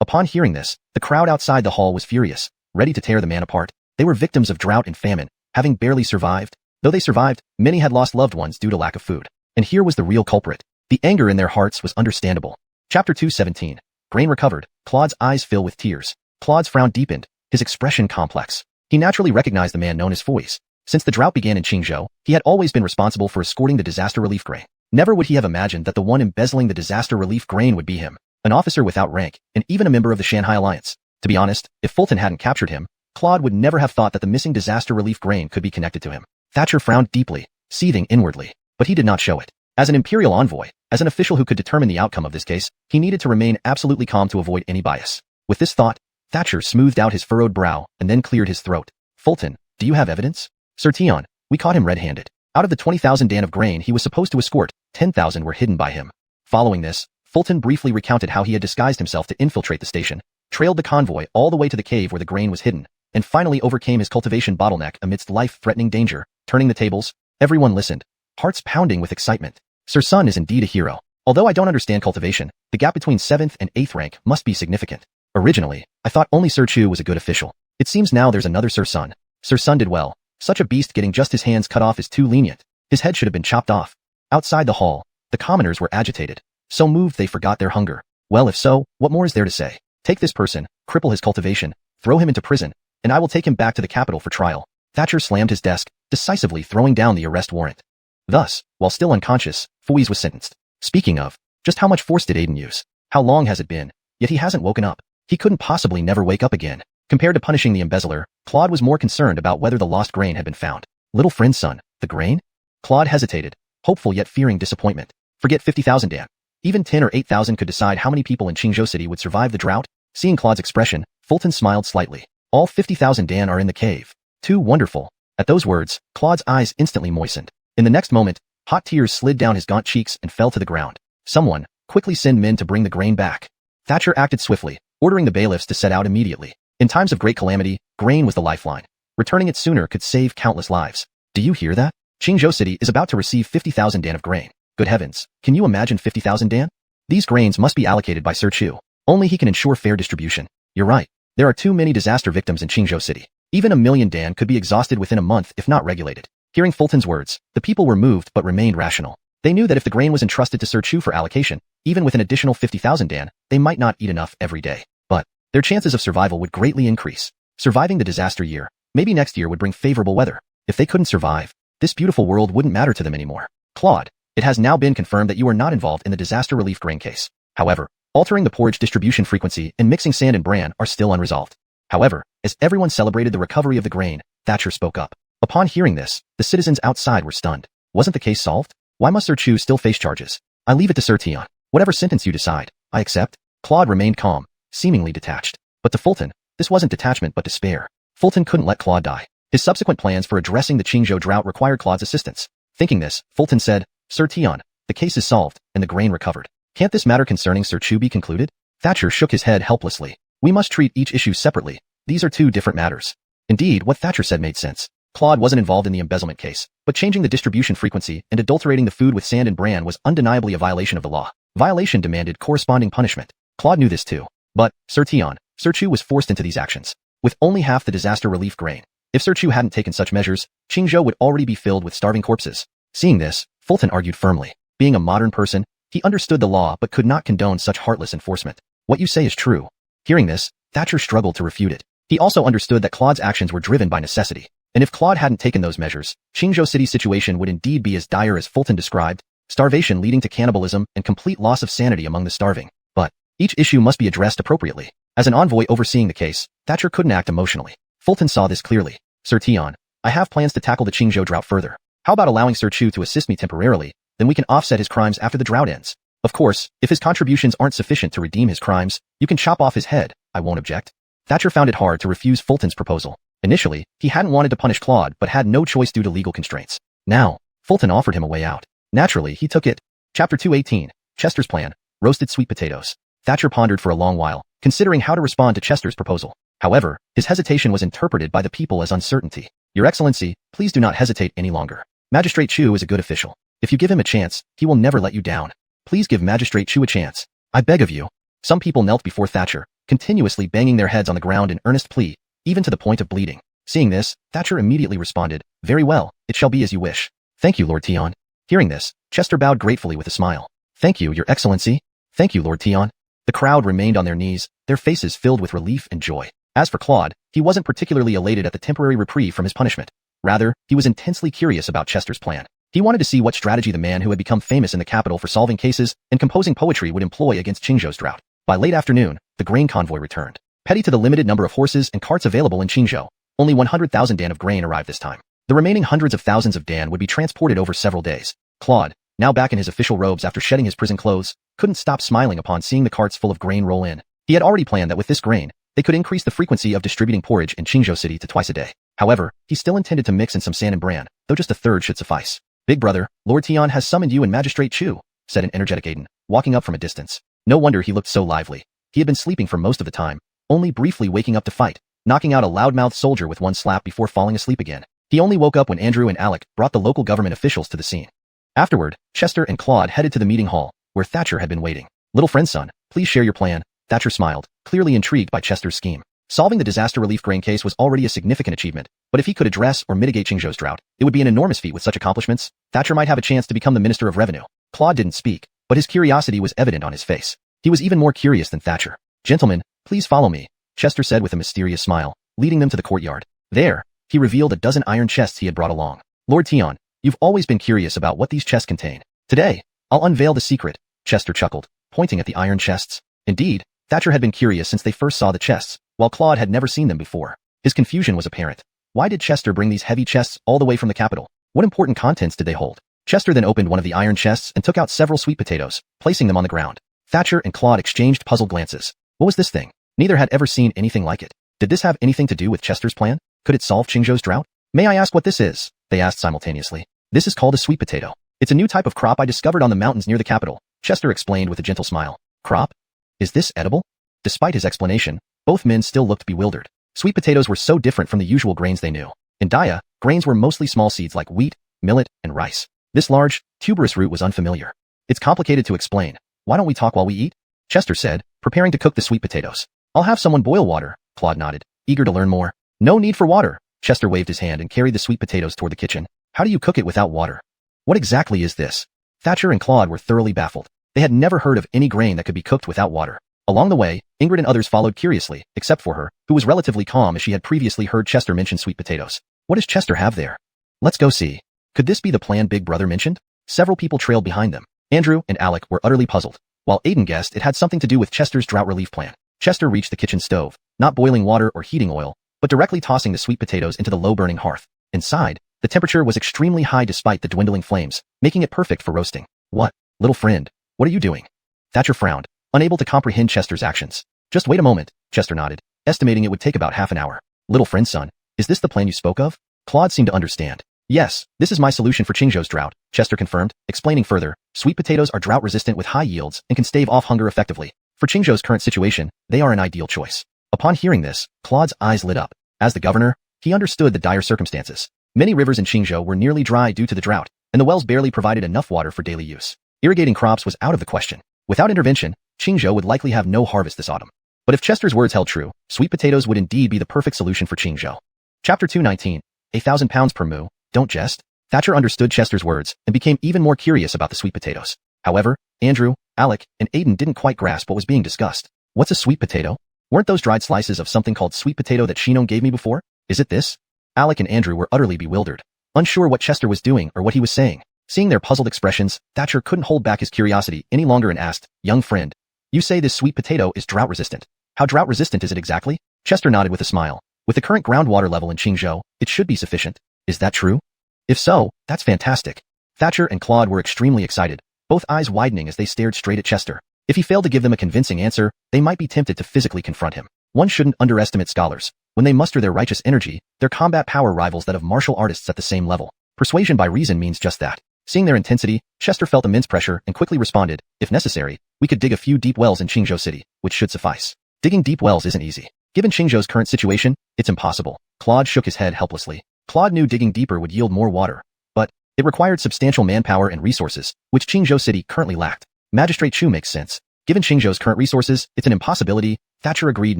Upon hearing this, the crowd outside the hall was furious, ready to tear the man apart. They were victims of drought and famine, having barely survived. Though they survived, many had lost loved ones due to lack of food. And here was the real culprit. The anger in their hearts was understandable. Chapter 217. Grain recovered. Claude's eyes fill with tears. Claude's frown deepened, his expression complex. He naturally recognized the man known as Foyce. Since the drought began in Qingzhou, he had always been responsible for escorting the disaster relief grain. Never would he have imagined that the one embezzling the disaster relief grain would be him, an officer without rank, and even a member of the Shanghai Alliance. To be honest, if Fulton hadn't captured him, Claude would never have thought that the missing disaster relief grain could be connected to him. Thatcher frowned deeply, seething inwardly, but he did not show it. As an imperial envoy, as an official who could determine the outcome of this case, he needed to remain absolutely calm to avoid any bias. With this thought, Thatcher smoothed out his furrowed brow and then cleared his throat. "Fulton, do you have evidence?" "Sir Tian, we caught him red-handed. Out of the 20,000 dan of grain he was supposed to escort, 10,000 were hidden by him." Following this, Fulton briefly recounted how he had disguised himself to infiltrate the station, trailed the convoy all the way to the cave where the grain was hidden, and finally overcame his cultivation bottleneck amidst life-threatening danger, turning the tables. Everyone listened, hearts pounding with excitement. Sir Sun is indeed a hero. Although I don't understand cultivation, the gap between 7th and 8th rank must be significant. Originally, I thought only Sir Chu was a good official. It seems now there's another Sir Sun. Sir Sun did well. Such a beast getting just his hands cut off is too lenient. His head should have been chopped off. Outside the hall, the commoners were agitated. So moved they forgot their hunger. Well, if so, what more is there to say? Take this person, cripple his cultivation, throw him into prison, and I will take him back to the capital for trial. Thatcher slammed his desk, decisively throwing down the arrest warrant. Thus, while still unconscious, Fuiz was sentenced. Speaking of, just how much force did Aiden use? How long has it been? Yet he hasn't woken up. He couldn't possibly never wake up again. Compared to punishing the embezzler, Claude was more concerned about whether the lost grain had been found. Little friend's son, the grain? Claude hesitated, hopeful yet fearing disappointment. Forget 50,000 Dan. Even 10 or 8,000 could decide how many people in Qingzhou City would survive the drought. Seeing Claude's expression, Fulton smiled slightly. All 50,000 Dan are in the cave. Too wonderful. At those words, Claude's eyes instantly moistened. In the next moment, hot tears slid down his gaunt cheeks and fell to the ground. Someone, quickly send men to bring the grain back. Thatcher acted swiftly, ordering the bailiffs to set out immediately. In times of great calamity, grain was the lifeline. Returning it sooner could save countless lives. Do you hear that? Qingzhou City is about to receive 50,000 Dan of grain. Good heavens, can you imagine 50,000 Dan? These grains must be allocated by Sir Chu. Only he can ensure fair distribution. You're right. There are too many disaster victims in Qingzhou City. Even 1,000,000 Dan could be exhausted within a month if not regulated. Hearing Fulton's words, the people were moved but remained rational. They knew that if the grain was entrusted to Sir Chu for allocation, even with an additional 50,000 Dan, they might not eat enough every day. But their chances of survival would greatly increase. Surviving the disaster year, maybe next year would bring favorable weather. If they couldn't survive, this beautiful world wouldn't matter to them anymore. Claude, it has now been confirmed that you are not involved in the disaster relief grain case. However, altering the porridge distribution frequency and mixing sand and bran are still unresolved. However, as everyone celebrated the recovery of the grain, Thatcher spoke up. Upon hearing this, the citizens outside were stunned. Wasn't the case solved? Why must Sir Chu still face charges? I leave it to Sir Tian. Whatever sentence you decide, I accept. Claude remained calm, seemingly detached. But to Fulton, this wasn't detachment but despair. Fulton couldn't let Claude die. His subsequent plans for addressing the Qingzhou drought required Claude's assistance. Thinking this, Fulton said, Sir Tian, the case is solved, and the grain recovered. Can't this matter concerning Sir Chu be concluded? Thatcher shook his head helplessly. We must treat each issue separately. These are two different matters. Indeed, what Thatcher said made sense. Claude wasn't involved in the embezzlement case, but changing the distribution frequency and adulterating the food with sand and bran was undeniably a violation of the law. Violation demanded corresponding punishment. Claude knew this too. But, Sir Tian, Sir Chu was forced into these actions. With only half the disaster relief grain. If Sir Chu hadn't taken such measures, Qingzhou would already be filled with starving corpses. Seeing this, Fulton argued firmly. Being a modern person, he understood the law but could not condone such heartless enforcement. What you say is true. Hearing this, Thatcher struggled to refute it. He also understood that Claude's actions were driven by necessity. And if Claude hadn't taken those measures, Qingzhou City's situation would indeed be as dire as Fulton described, starvation leading to cannibalism and complete loss of sanity among the starving. But each issue must be addressed appropriately. As an envoy overseeing the case, Thatcher couldn't act emotionally. Fulton saw this clearly. Sir Tian, I have plans to tackle the Qingzhou drought further. How about allowing Sir Chu to assist me temporarily, then we can offset his crimes after the drought ends. Of course, if his contributions aren't sufficient to redeem his crimes, you can chop off his head, I won't object. Thatcher found it hard to refuse Fulton's proposal. Initially, he hadn't wanted to punish Claude but had no choice due to legal constraints. Now, Fulton offered him a way out. Naturally, he took it. Chapter 218, Chester's Plan, Roasted Sweet Potatoes. Thatcher pondered for a long while, considering how to respond to Chester's proposal. However, his hesitation was interpreted by the people as uncertainty. Your Excellency, please do not hesitate any longer. Magistrate Chu is a good official. If you give him a chance, he will never let you down. Please give Magistrate Chu a chance. I beg of you. Some people knelt before Thatcher, continuously banging their heads on the ground in earnest plea, even to the point of bleeding. Seeing this, Thatcher immediately responded, Very well, it shall be as you wish. Thank you, Lord Tian. Hearing this, Chester bowed gratefully with a smile. Thank you, Your Excellency. Thank you, Lord Tian. The crowd remained on their knees, their faces filled with relief and joy. As for Claude, he wasn't particularly elated at the temporary reprieve from his punishment. Rather, he was intensely curious about Chester's plan. He wanted to see what strategy the man who had become famous in the capital for solving cases and composing poetry would employ against Qingzhou's drought. By late afternoon, the grain convoy returned. Petty to the limited number of horses and carts available in Qingzhou, only 100,000 Dan of grain arrived this time. The remaining hundreds of thousands of Dan would be transported over several days. Claude, now back in his official robes after shedding his prison clothes, couldn't stop smiling upon seeing the carts full of grain roll in. He had already planned that with this grain, they could increase the frequency of distributing porridge in Qingzhou City to twice a day. However, he still intended to mix in some sand and bran, though just a third should suffice. Big brother, Lord Tian has summoned you and Magistrate Chu, said an energetic Aiden, walking up from a distance. No wonder he looked so lively. He had been sleeping for most of the time, only briefly waking up to fight, knocking out a loudmouthed soldier with one slap before falling asleep again. He only woke up when Andrew and Alec brought the local government officials to the scene. Afterward, Chester and Claude headed to the meeting hall, where Thatcher had been waiting. Little friend son, please share your plan. Thatcher smiled, clearly intrigued by Chester's scheme. Solving the disaster relief grain case was already a significant achievement, but if he could address or mitigate Qingzhou's drought, it would be an enormous feat. With such accomplishments, Thatcher might have a chance to become the Minister of Revenue. Claude didn't speak, but his curiosity was evident on his face. He was even more curious than Thatcher. Gentlemen, please follow me, Chester said with a mysterious smile, leading them to the courtyard. There, he revealed a dozen iron chests he had brought along. Lord Jian, you've always been curious about what these chests contain. Today, I'll unveil the secret, Chester chuckled, pointing at the iron chests. Indeed, Thatcher had been curious since they first saw the chests, while Claude had never seen them before. His confusion was apparent. Why did Chester bring these heavy chests all the way from the capital? What important contents did they hold? Chester then opened one of the iron chests and took out several sweet potatoes, placing them on the ground. Thatcher and Claude exchanged puzzled glances. What was this thing? Neither had ever seen anything like it. Did this have anything to do with Chester's plan? Could it solve Qingzhou's drought? May I ask what this is? They asked simultaneously. This is called a sweet potato. It's a new type of crop I discovered on the mountains near the capital, Chester explained with a gentle smile. Crop? Is this edible? Despite his explanation, both men still looked bewildered. Sweet potatoes were so different from the usual grains they knew. In Daya, grains were mostly small seeds like wheat, millet, and rice. This large, tuberous root was unfamiliar. It's complicated to explain. Why don't we talk while we eat? Chester said, preparing to cook the sweet potatoes. I'll have someone boil water, Claude nodded, eager to learn more. No need for water. Chester waved his hand and carried the sweet potatoes toward the kitchen. How do you cook it without water? What exactly is this? Thatcher and Claude were thoroughly baffled. They had never heard of any grain that could be cooked without water. Along the way, Ingrid and others followed curiously, except for her, who was relatively calm as she had previously heard Chester mention sweet potatoes. What does Chester have there? Let's go see. Could this be the plan Big Brother mentioned? Several people trailed behind them. Andrew and Alec were utterly puzzled, while Aiden guessed it had something to do with Chester's drought relief plan. Chester reached the kitchen stove, not boiling water or heating oil, but directly tossing the sweet potatoes into the low-burning hearth. Inside, the temperature was extremely high despite the dwindling flames, making it perfect for roasting. What, little friend? What are you doing? Thatcher frowned, unable to comprehend Chester's actions. Just wait a moment, Chester nodded, estimating it would take about half an hour. Little friend son, is this the plan you spoke of? Claude seemed to understand. Yes, this is my solution for Qingzhou's drought, Chester confirmed, explaining further. Sweet potatoes are drought-resistant with high yields and can stave off hunger effectively. For Qingzhou's current situation, they are an ideal choice. Upon hearing this, Claude's eyes lit up. As the governor, he understood the dire circumstances. Many rivers in Qingzhou were nearly dry due to the drought, and the wells barely provided enough water for daily use. Irrigating crops was out of the question. Without intervention, Qingzhou would likely have no harvest this autumn. But if Chester's words held true, sweet potatoes would indeed be the perfect solution for Qingzhou. Chapter 219, 1,000 pounds per moo, don't jest. Thatcher understood Chester's words and became even more curious about the sweet potatoes. However, Andrew, Alec, and Aiden didn't quite grasp what was being discussed. What's a sweet potato? Weren't those dried slices of something called sweet potato that Shinon gave me before? Is it this? Alec and Andrew were utterly bewildered, unsure what Chester was doing or what he was saying. Seeing their puzzled expressions, Thatcher couldn't hold back his curiosity any longer and asked, young friend, you say this sweet potato is drought-resistant. How drought-resistant is it exactly? Chester nodded with a smile. With the current groundwater level in Qingzhou, it should be sufficient. Is that true? If so, that's fantastic. Thatcher and Claude were extremely excited, both eyes widening as they stared straight at Chester. If he failed to give them a convincing answer, they might be tempted to physically confront him. One shouldn't underestimate scholars. When they muster their righteous energy, their combat power rivals that of martial artists at the same level. Persuasion by reason means just that. Seeing their intensity, Chester felt immense pressure and quickly responded, if necessary, we could dig a few deep wells in Qingzhou City, which should suffice. Digging deep wells isn't easy. Given Qingzhou's current situation, it's impossible. Claude shook his head helplessly. Claude knew digging deeper would yield more water, but it required substantial manpower and resources, which Qingzhou City currently lacked. Magistrate Chu makes sense. Given Qingzhou's current resources, it's an impossibility, Thatcher agreed,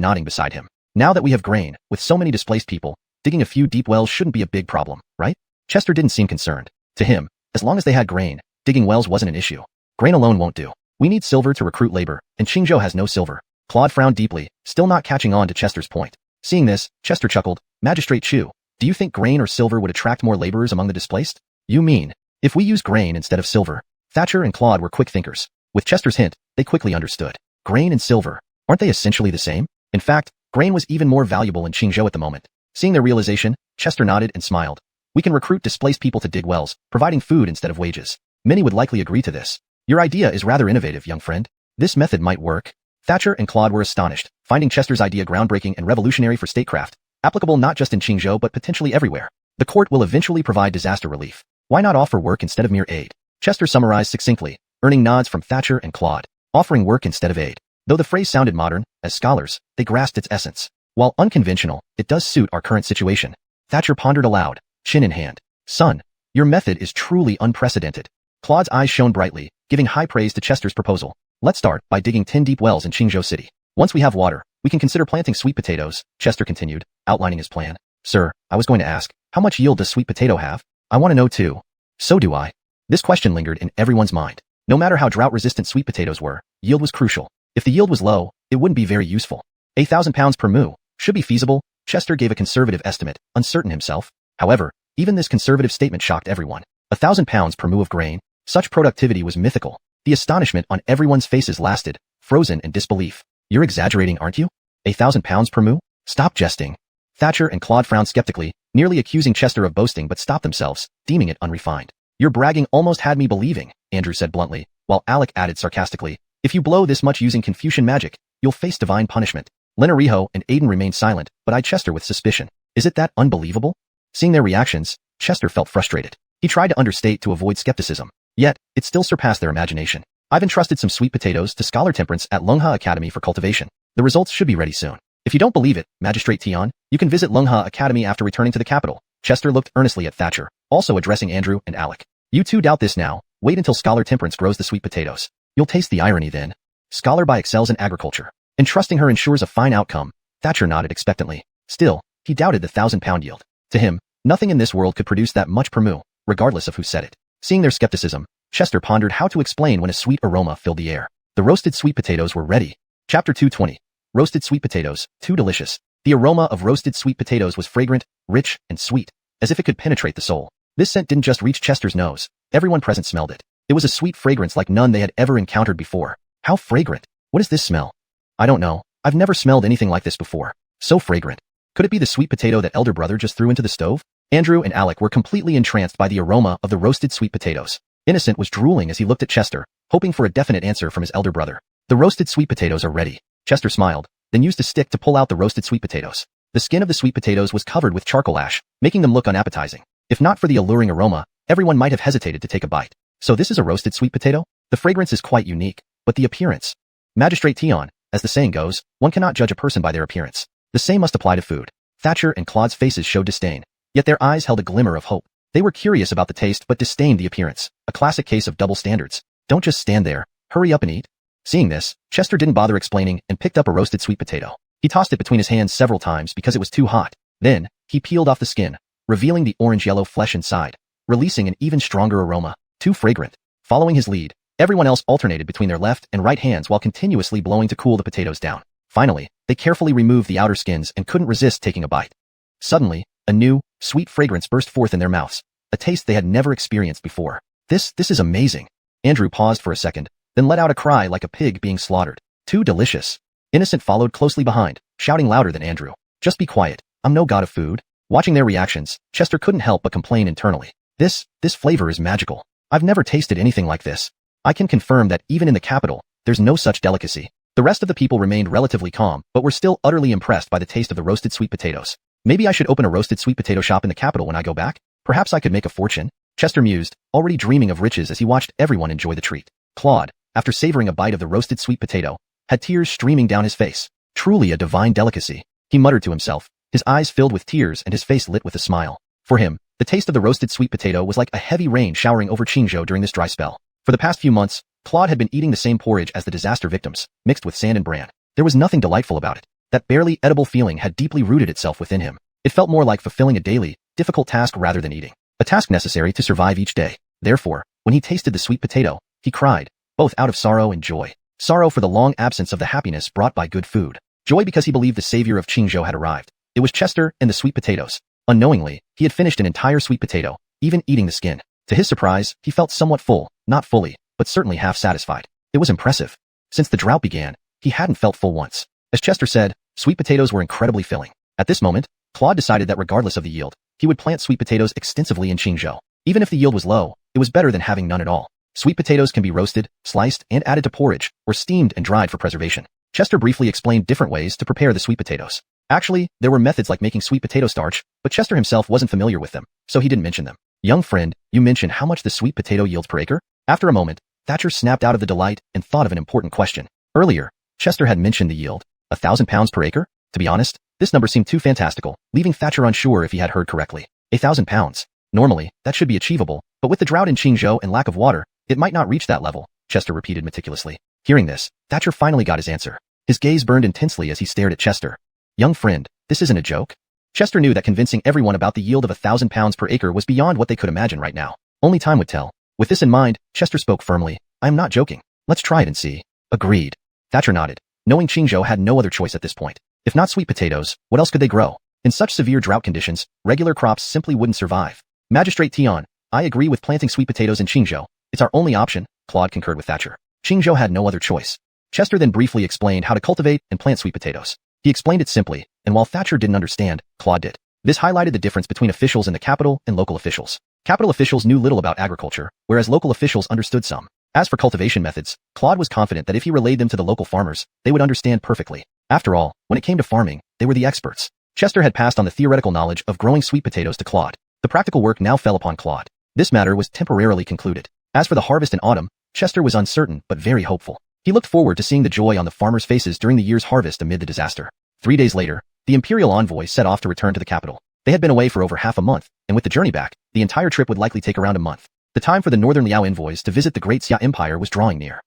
nodding beside him. Now that we have grain, with so many displaced people, digging a few deep wells shouldn't be a big problem, right? Chester didn't seem concerned. To him, as long as they had grain, digging wells wasn't an issue. Grain alone won't do. We need silver to recruit labor, and Qingzhou has no silver. Claude frowned deeply, still not catching on to Chester's point. Seeing this, Chester chuckled. Magistrate Chu, do you think grain or silver would attract more laborers among the displaced? You mean, if we use grain instead of silver? Thatcher and Claude were quick thinkers. With Chester's hint, they quickly understood. Grain and silver, aren't they essentially the same? In fact, grain was even more valuable in Qingzhou at the moment. Seeing their realization, Chester nodded and smiled. We can recruit displaced people to dig wells, providing food instead of wages. Many would likely agree to this. Your idea is rather innovative, young friend. This method might work. Thatcher and Claude were astonished, finding Chester's idea groundbreaking and revolutionary for statecraft, applicable not just in Qingzhou but potentially everywhere. The court will eventually provide disaster relief. Why not offer work instead of mere aid? Chester summarized succinctly, earning nods from Thatcher and Claude. Offering work instead of aid. Though the phrase sounded modern, as scholars, they grasped its essence. While unconventional, it does suit our current situation. Thatcher pondered aloud, chin in hand. Son, your method is truly unprecedented. Claude's eyes shone brightly, giving high praise to Chester's proposal. Let's start by digging 10 deep wells in Qingzhou City. Once we have water, we can consider planting sweet potatoes, Chester continued, outlining his plan. Sir, I was going to ask, how much yield does sweet potato have? I want to know too. So do I. This question lingered in everyone's mind. No matter how drought-resistant sweet potatoes were, yield was crucial. If the yield was low, it wouldn't be very useful. 1,000 pounds per moo should be feasible. Chester gave a conservative estimate, uncertain himself. However, even this conservative statement shocked everyone. 1,000 pounds per moo of grain, such productivity was mythical. The astonishment on everyone's faces lasted, frozen in disbelief. You're exaggerating, aren't you? 1,000 pounds per moo? Stop jesting. Thatcher and Claude frowned skeptically, nearly accusing Chester of boasting but stopped themselves, deeming it unrefined. Your bragging almost had me believing, Andrew said bluntly, while Alec added sarcastically, if you blow this much using Confucian magic, you'll face divine punishment. Lenarijo and Aiden remained silent, but eyed Chester with suspicion. Is it that unbelievable? Seeing their reactions, Chester felt frustrated. He tried to understate to avoid skepticism. Yet, it still surpassed their imagination. I've entrusted some sweet potatoes to Scholar Temperance at Lungha Academy for cultivation. The results should be ready soon. If you don't believe it, Magistrate Tian, you can visit Lungha Academy after returning to the capital. Chester looked earnestly at Thatcher, also addressing Andrew and Alec. You two doubt this now. Wait until Scholar Temperance grows the sweet potatoes. You'll taste the irony then. Scholar by excels in agriculture. Entrusting her ensures a fine outcome. Thatcher nodded expectantly. Still, he doubted the 1,000-pound yield. To him, nothing in this world could produce that much per moo, regardless of who said it. Seeing their skepticism, Chester pondered how to explain when a sweet aroma filled the air. The roasted sweet potatoes were ready. Chapter 220. Roasted sweet potatoes, too delicious. The aroma of roasted sweet potatoes was fragrant, rich, and sweet, as if it could penetrate the soul. This scent didn't just reach Chester's nose. Everyone present smelled it. It was a sweet fragrance like none they had ever encountered before. How fragrant. What is this smell? I don't know. I've never smelled anything like this before. So fragrant. Could it be the sweet potato that elder brother just threw into the stove? Andrew and Alec were completely entranced by the aroma of the roasted sweet potatoes. Innocent was drooling as he looked at Chester, hoping for a definite answer from his elder brother. The roasted sweet potatoes are ready. Chester smiled, then used a stick to pull out the roasted sweet potatoes. The skin of the sweet potatoes was covered with charcoal ash, making them look unappetizing. If not for the alluring aroma, everyone might have hesitated to take a bite. So this is a roasted sweet potato? The fragrance is quite unique, but the appearance. Magistrate Tian, as the saying goes, one cannot judge a person by their appearance. The same must apply to food. Thatcher and Claude's faces showed disdain, yet their eyes held a glimmer of hope. They were curious about the taste but disdained the appearance, a classic case of double standards. Don't just stand there, hurry up and eat. Seeing this, Chester didn't bother explaining and picked up a roasted sweet potato. He tossed it between his hands several times because it was too hot. Then, he peeled off the skin, revealing the orange-yellow flesh inside, releasing an even stronger aroma, too fragrant. Following his lead, everyone else alternated between their left and right hands while continuously blowing to cool the potatoes down. Finally, they carefully removed the outer skins and couldn't resist taking a bite. Suddenly, a new, sweet fragrance burst forth in their mouths, a taste they had never experienced before. This is amazing. Andrew paused for a second, then let out a cry like a pig being slaughtered. Too delicious. Innocent followed closely behind, shouting louder than Andrew. Just be quiet, I'm no god of food. Watching their reactions, Chester couldn't help but complain internally. This flavor is magical. I've never tasted anything like this. I can confirm that even in the capital, there's no such delicacy. The rest of the people remained relatively calm, but were still utterly impressed by the taste of the roasted sweet potatoes. Maybe I should open a roasted sweet potato shop in the capital when I go back? Perhaps I could make a fortune? Chester mused, already dreaming of riches as he watched everyone enjoy the treat. Claude, after savoring a bite of the roasted sweet potato, had tears streaming down his face. Truly a divine delicacy, he muttered to himself, his eyes filled with tears and his face lit with a smile. For him, the taste of the roasted sweet potato was like a heavy rain showering over Qingzhou during this dry spell. For the past few months, Claude had been eating the same porridge as the disaster victims, mixed with sand and bran. There was nothing delightful about it. That barely edible feeling had deeply rooted itself within him. It felt more like fulfilling a daily, difficult task rather than eating. A task necessary to survive each day. Therefore, when he tasted the sweet potato, he cried, both out of sorrow and joy. Sorrow for the long absence of the happiness brought by good food. Joy because he believed the savior of Qingzhou had arrived. It was Chester and the sweet potatoes. Unknowingly, he had finished an entire sweet potato, even eating the skin. To his surprise, he felt somewhat full, not fully, but certainly half satisfied. It was impressive. Since the drought began, he hadn't felt full once. As Chester said, sweet potatoes were incredibly filling. At this moment, Claude decided that regardless of the yield, he would plant sweet potatoes extensively in Qingzhou. Even if the yield was low, it was better than having none at all. Sweet potatoes can be roasted, sliced, and added to porridge, or steamed and dried for preservation. Chester briefly explained different ways to prepare the sweet potatoes. Actually, there were methods like making sweet potato starch, but Chester himself wasn't familiar with them, so he didn't mention them. Young friend, you mentioned how much the sweet potato yields per acre? After a moment, Thatcher snapped out of the delight and thought of an important question. Earlier, Chester had mentioned the yield, 1,000 pounds per acre? To be honest, this number seemed too fantastical, leaving Thatcher unsure if he had heard correctly. 1,000 pounds. Normally, that should be achievable, but with the drought in Qingzhou and lack of water, it might not reach that level, Chester repeated meticulously. Hearing this, Thatcher finally got his answer. His gaze burned intensely as he stared at Chester. Young friend, this isn't a joke? Chester knew that convincing everyone about the yield of 1,000 pounds per acre was beyond what they could imagine right now. Only time would tell. With this in mind, Chester spoke firmly. I am not joking. Let's try it and see. Agreed. Thatcher nodded, knowing Qingzhou had no other choice at this point. If not sweet potatoes, what else could they grow? In such severe drought conditions, regular crops simply wouldn't survive. Magistrate Tian, I agree with planting sweet potatoes in Qingzhou. It's our only option, Claude concurred with Thatcher. Qingzhou had no other choice. Chester then briefly explained how to cultivate and plant sweet potatoes. He explained it simply, and while Thatcher didn't understand, Claude did. This highlighted the difference between officials in the capital and local officials. Capital officials knew little about agriculture, whereas local officials understood some. As for cultivation methods, Claude was confident that if he relayed them to the local farmers, they would understand perfectly. After all, when it came to farming, they were the experts. Chester had passed on the theoretical knowledge of growing sweet potatoes to Claude. The practical work now fell upon Claude. This matter was temporarily concluded. As for the harvest in autumn, Chester was uncertain but very hopeful. He looked forward to seeing the joy on the farmers' faces during the year's harvest amid the disaster. 3 days later, the imperial envoy set off to return to the capital. They had been away for over half a month, and with the journey back, the entire trip would likely take around a month. The time for the Northern Liao envoys to visit the Great Xia Empire was drawing near.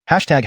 Chapter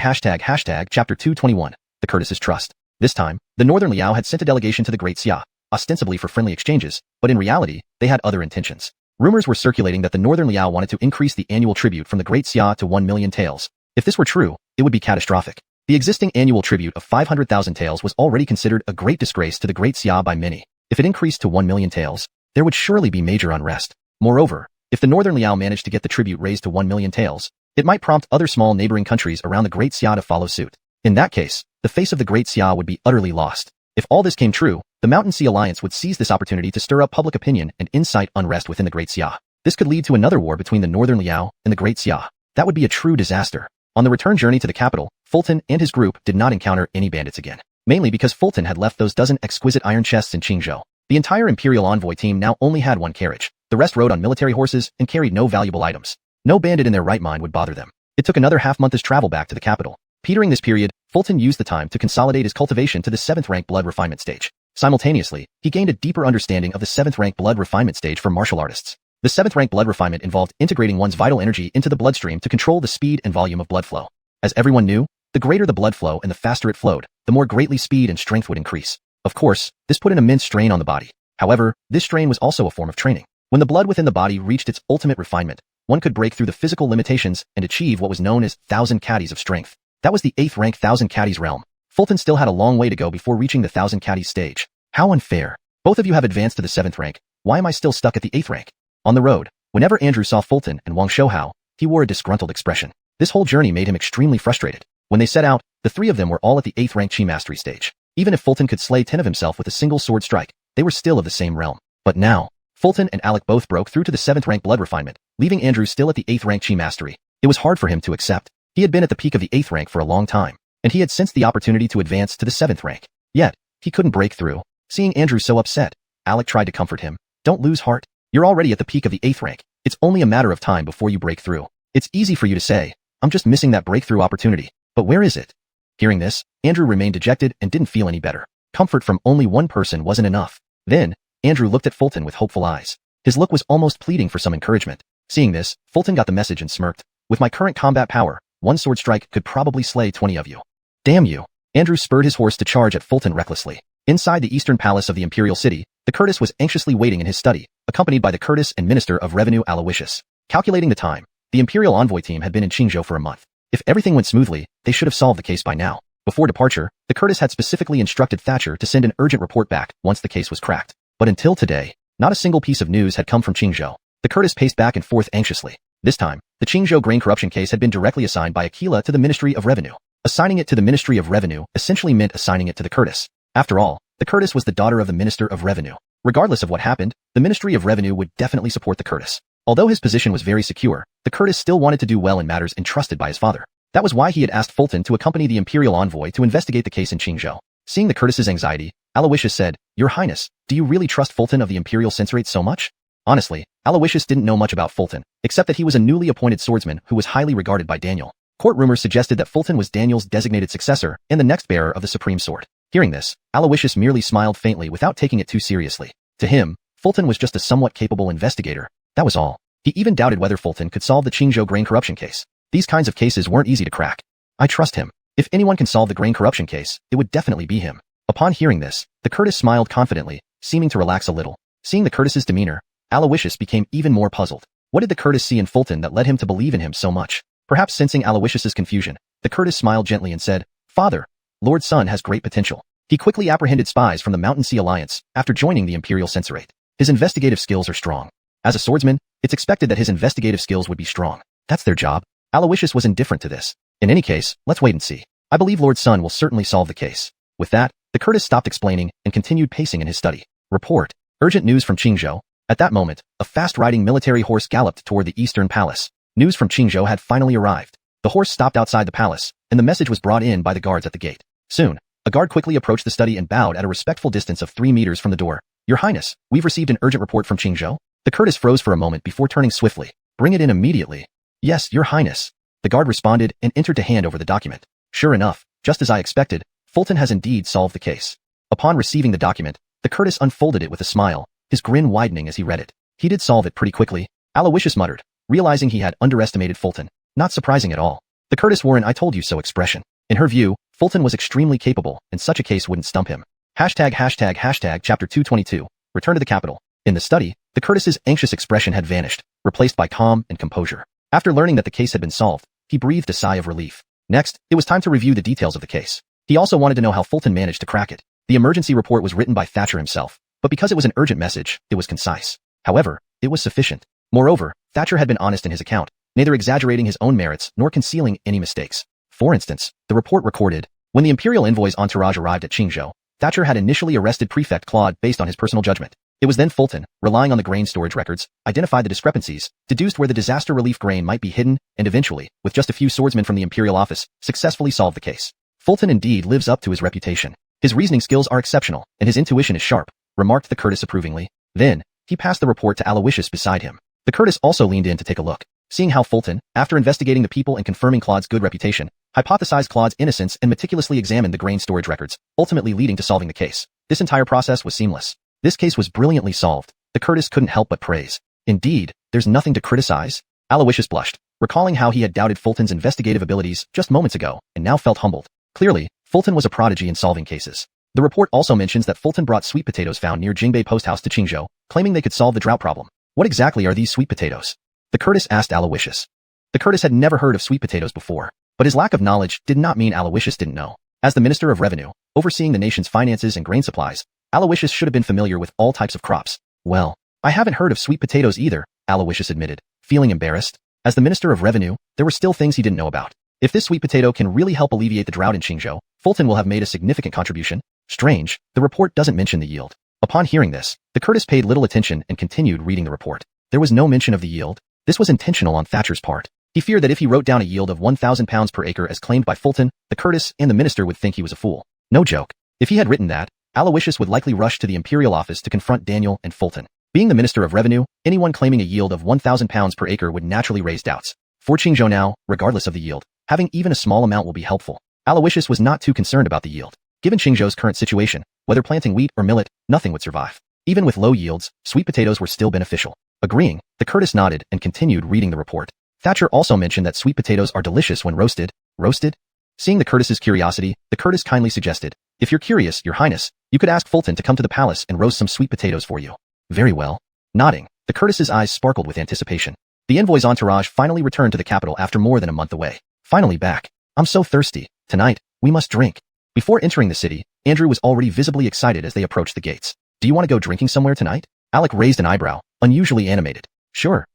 221. The Curtis's Trust. This time, the Northern Liao had sent a delegation to the Great Xia, ostensibly for friendly exchanges, but in reality, they had other intentions. Rumors were circulating that the Northern Liao wanted to increase the annual tribute from the Great Xia to 1 million taels. If this were true, it would be catastrophic. The existing annual tribute of 500,000 taels was already considered a great disgrace to the Great Xia by many. If it increased to 1 million taels, there would surely be major unrest. Moreover, if the Northern Liao managed to get the tribute raised to 1 million taels, it might prompt other small neighboring countries around the Great Xia to follow suit. In that case, the face of the Great Xia would be utterly lost. If all this came true, the Mountain Sea Alliance would seize this opportunity to stir up public opinion and incite unrest within the Great Xia. This could lead to another war between the Northern Liao and the Great Xia. That would be a true disaster. On the return journey to the capital, Fulton and his group did not encounter any bandits again, mainly because Fulton had left those dozen exquisite iron chests in Qingzhou. The entire Imperial Envoy team now only had one carriage. The rest rode on military horses and carried no valuable items. No bandit in their right mind would bother them. It took another half-month's travel back to the capital. Petering this period, Fulton used the time to consolidate his cultivation to the 7th rank blood refinement stage. Simultaneously, he gained a deeper understanding of the 7th rank blood refinement stage for martial artists. The 7th rank blood refinement involved integrating one's vital energy into the bloodstream to control the speed and volume of blood flow. As everyone knew, the greater the blood flow and the faster it flowed, the more greatly speed and strength would increase. Of course, this put an immense strain on the body. However, this strain was also a form of training. When the blood within the body reached its ultimate refinement, one could break through the physical limitations and achieve what was known as 1,000 caddies of strength. That was the 8th rank 1,000 caddies realm. Fulton still had a long way to go before reaching the 1,000 caddies stage. How unfair. Both of you have advanced to the 7th rank. Why am I still stuck at the 8th rank? On the road, whenever Andrew saw Fulton and Wang Shouhao, he wore a disgruntled expression. This whole journey made him extremely frustrated. When they set out, the three of them were all at the 8th rank Qi mastery stage. Even if Fulton could slay 10 of himself with a single sword strike, they were still of the same realm. But now, Fulton and Alec both broke through to the 7th rank blood refinement, leaving Andrew still at the 8th rank Qi mastery. It was hard for him to accept. He had been at the peak of the 8th rank for a long time, and he had sensed the opportunity to advance to the 7th rank. Yet, he couldn't break through. Seeing Andrew so upset, Alec tried to comfort him. Don't lose heart. You're already at the peak of the 8th rank. It's only a matter of time before you break through. It's easy for you to say, I'm just missing that breakthrough opportunity. But where is it? Hearing this, Andrew remained dejected and didn't feel any better. Comfort from only one person wasn't enough. Then, Andrew looked at Fulton with hopeful eyes. His look was almost pleading for some encouragement. Seeing this, Fulton got the message and smirked. With my current combat power, one sword strike could probably slay 20 of you. Damn you. Andrew spurred his horse to charge at Fulton recklessly. Inside the eastern palace of the imperial city, the Curtis was anxiously waiting in his study, accompanied by the Curtis and Minister of Revenue Aloysius. Calculating the time, the imperial envoy team had been in Qingzhou for a month. If everything went smoothly, they should have solved the case by now. Before departure, the Curtis had specifically instructed Thatcher to send an urgent report back once the case was cracked. But until today, not a single piece of news had come from Qingzhou. The Curtis paced back and forth anxiously. This time, the Qingzhou grain corruption case had been directly assigned by Aquila to the Ministry of Revenue. Assigning it to the Ministry of Revenue essentially meant assigning it to the Curtis. After all, the Curtis was the daughter of the Minister of Revenue. Regardless of what happened, the Ministry of Revenue would definitely support the Curtis. Although his position was very secure, the Curtis still wanted to do well in matters entrusted by his father. That was why he had asked Fulton to accompany the imperial envoy to investigate the case in Qingzhou. Seeing the Curtis's anxiety, Aloysius said, Your Highness, do you really trust Fulton of the Imperial Censorate so much? Honestly, Aloysius didn't know much about Fulton, except that he was a newly appointed swordsman who was highly regarded by Daniel. Court rumors suggested that Fulton was Daniel's designated successor and the next bearer of the Supreme Sword. Hearing this, Aloysius merely smiled faintly without taking it too seriously. To him, Fulton was just a somewhat capable investigator. That was all. He even doubted whether Fulton could solve the Qingzhou grain corruption case. These kinds of cases weren't easy to crack. I trust him. If anyone can solve the grain corruption case, it would definitely be him. Upon hearing this, the Curtis smiled confidently, seeming to relax a little. Seeing the Curtis's demeanor, Aloysius became even more puzzled. What did the Curtis see in Fulton that led him to believe in him so much? Perhaps sensing Aloysius's confusion, the Curtis smiled gently and said, "Father, Lord Sun has great potential." He quickly apprehended spies from the Mountain Sea Alliance after joining the Imperial Censorate. His investigative skills are strong. As a swordsman, it's expected that his investigative skills would be strong. That's their job. Aloysius was indifferent to this. In any case, let's wait and see. I believe Lord Sun will certainly solve the case. With that, the Curtis stopped explaining and continued pacing in his study. Report. Urgent news from Qingzhou. At that moment, a fast-riding military horse galloped toward the Eastern Palace. News from Qingzhou had finally arrived. The horse stopped outside the palace, and the message was brought in by the guards at the gate. Soon, a guard quickly approached the study and bowed at a respectful distance of 3 meters from the door. "Your Highness, we've received an urgent report from Qingzhou." The Curtis froze for a moment before turning swiftly. "Bring it in immediately." "Yes, Your Highness." The guard responded and entered to hand over the document. Sure enough, just as I expected, Fulton has indeed solved the case. Upon receiving the document, the Curtis unfolded it with a smile, his grin widening as he read it. He did solve it pretty quickly, Aloysius muttered, realizing he had underestimated Fulton. Not surprising at all. The Curtis wore an "I told you so" expression. In her view, Fulton was extremely capable, and such a case wouldn't stump him. Chapter 222, Return to the Capital. In the study, the Curtis's anxious expression had vanished, replaced by calm and composure. After learning that the case had been solved, he breathed a sigh of relief. Next, it was time to review the details of the case. He also wanted to know how Fulton managed to crack it. The emergency report was written by Thatcher himself, but because it was an urgent message, it was concise. However, it was sufficient. Moreover, Thatcher had been honest in his account, neither exaggerating his own merits nor concealing any mistakes. For instance, the report recorded, when the Imperial envoy's entourage arrived at Qingzhou, Thatcher had initially arrested Prefect Claude based on his personal judgment. It was then Fulton, relying on the grain storage records, identified the discrepancies, deduced where the disaster relief grain might be hidden, and eventually, with just a few swordsmen from the Imperial office, successfully solved the case. Fulton indeed lives up to his reputation. His reasoning skills are exceptional, and his intuition is sharp, remarked the Curtis approvingly. Then, he passed the report to Aloysius beside him. The Curtis also leaned in to take a look. Seeing how Fulton, after investigating the people and confirming Claude's good reputation, hypothesized Claude's innocence and meticulously examined the grain storage records, ultimately leading to solving the case. This entire process was seamless. This case was brilliantly solved. The Curtis couldn't help but praise. Indeed, there's nothing to criticize. Aloysius blushed, recalling how he had doubted Fulton's investigative abilities just moments ago, and now felt humbled. Clearly, Fulton was a prodigy in solving cases. The report also mentions that Fulton brought sweet potatoes found near Jingbei Post House to Qingzhou, claiming they could solve the drought problem. What exactly are these sweet potatoes? The Curtis asked Aloysius. The Curtis had never heard of sweet potatoes before, but his lack of knowledge did not mean Aloysius didn't know. As the Minister of Revenue, overseeing the nation's finances and grain supplies, Aloysius should have been familiar with all types of crops. Well, I haven't heard of sweet potatoes either, Aloysius admitted, feeling embarrassed. As the Minister of Revenue, there were still things he didn't know about. If this sweet potato can really help alleviate the drought in Qingzhou, Fulton will have made a significant contribution. Strange, the report doesn't mention the yield. Upon hearing this, the Curtis paid little attention and continued reading the report. There was no mention of the yield. This was intentional on Thatcher's part. He feared that if he wrote down a yield of 1,000 pounds per acre as claimed by Fulton, the Curtis and the minister would think he was a fool. No joke. If he had written that, Aloysius would likely rush to the Imperial office to confront Daniel and Fulton. Being the Minister of Revenue, anyone claiming a yield of 1,000 pounds per acre would naturally raise doubts. For Qingzhou now, regardless of the yield, having even a small amount will be helpful. Aloysius was not too concerned about the yield. Given Qingzhou's current situation, whether planting wheat or millet, nothing would survive. Even with low yields, sweet potatoes were still beneficial. Agreeing, the Curtis nodded and continued reading the report. Thatcher also mentioned that sweet potatoes are delicious when roasted. Roasted? Seeing the Curtis's curiosity, the Curtis kindly suggested, "If you're curious, Your Highness, you could ask Fulton to come to the palace and roast some sweet potatoes for you." Very well. Nodding, the Curtis's eyes sparkled with anticipation. The envoy's entourage finally returned to the capital after more than a month away. Finally back. I'm so thirsty. Tonight, we must drink. Before entering the city, Andrew was already visibly excited as they approached the gates. Do you want to go drinking somewhere tonight? Alec raised an eyebrow, unusually animated. Sure.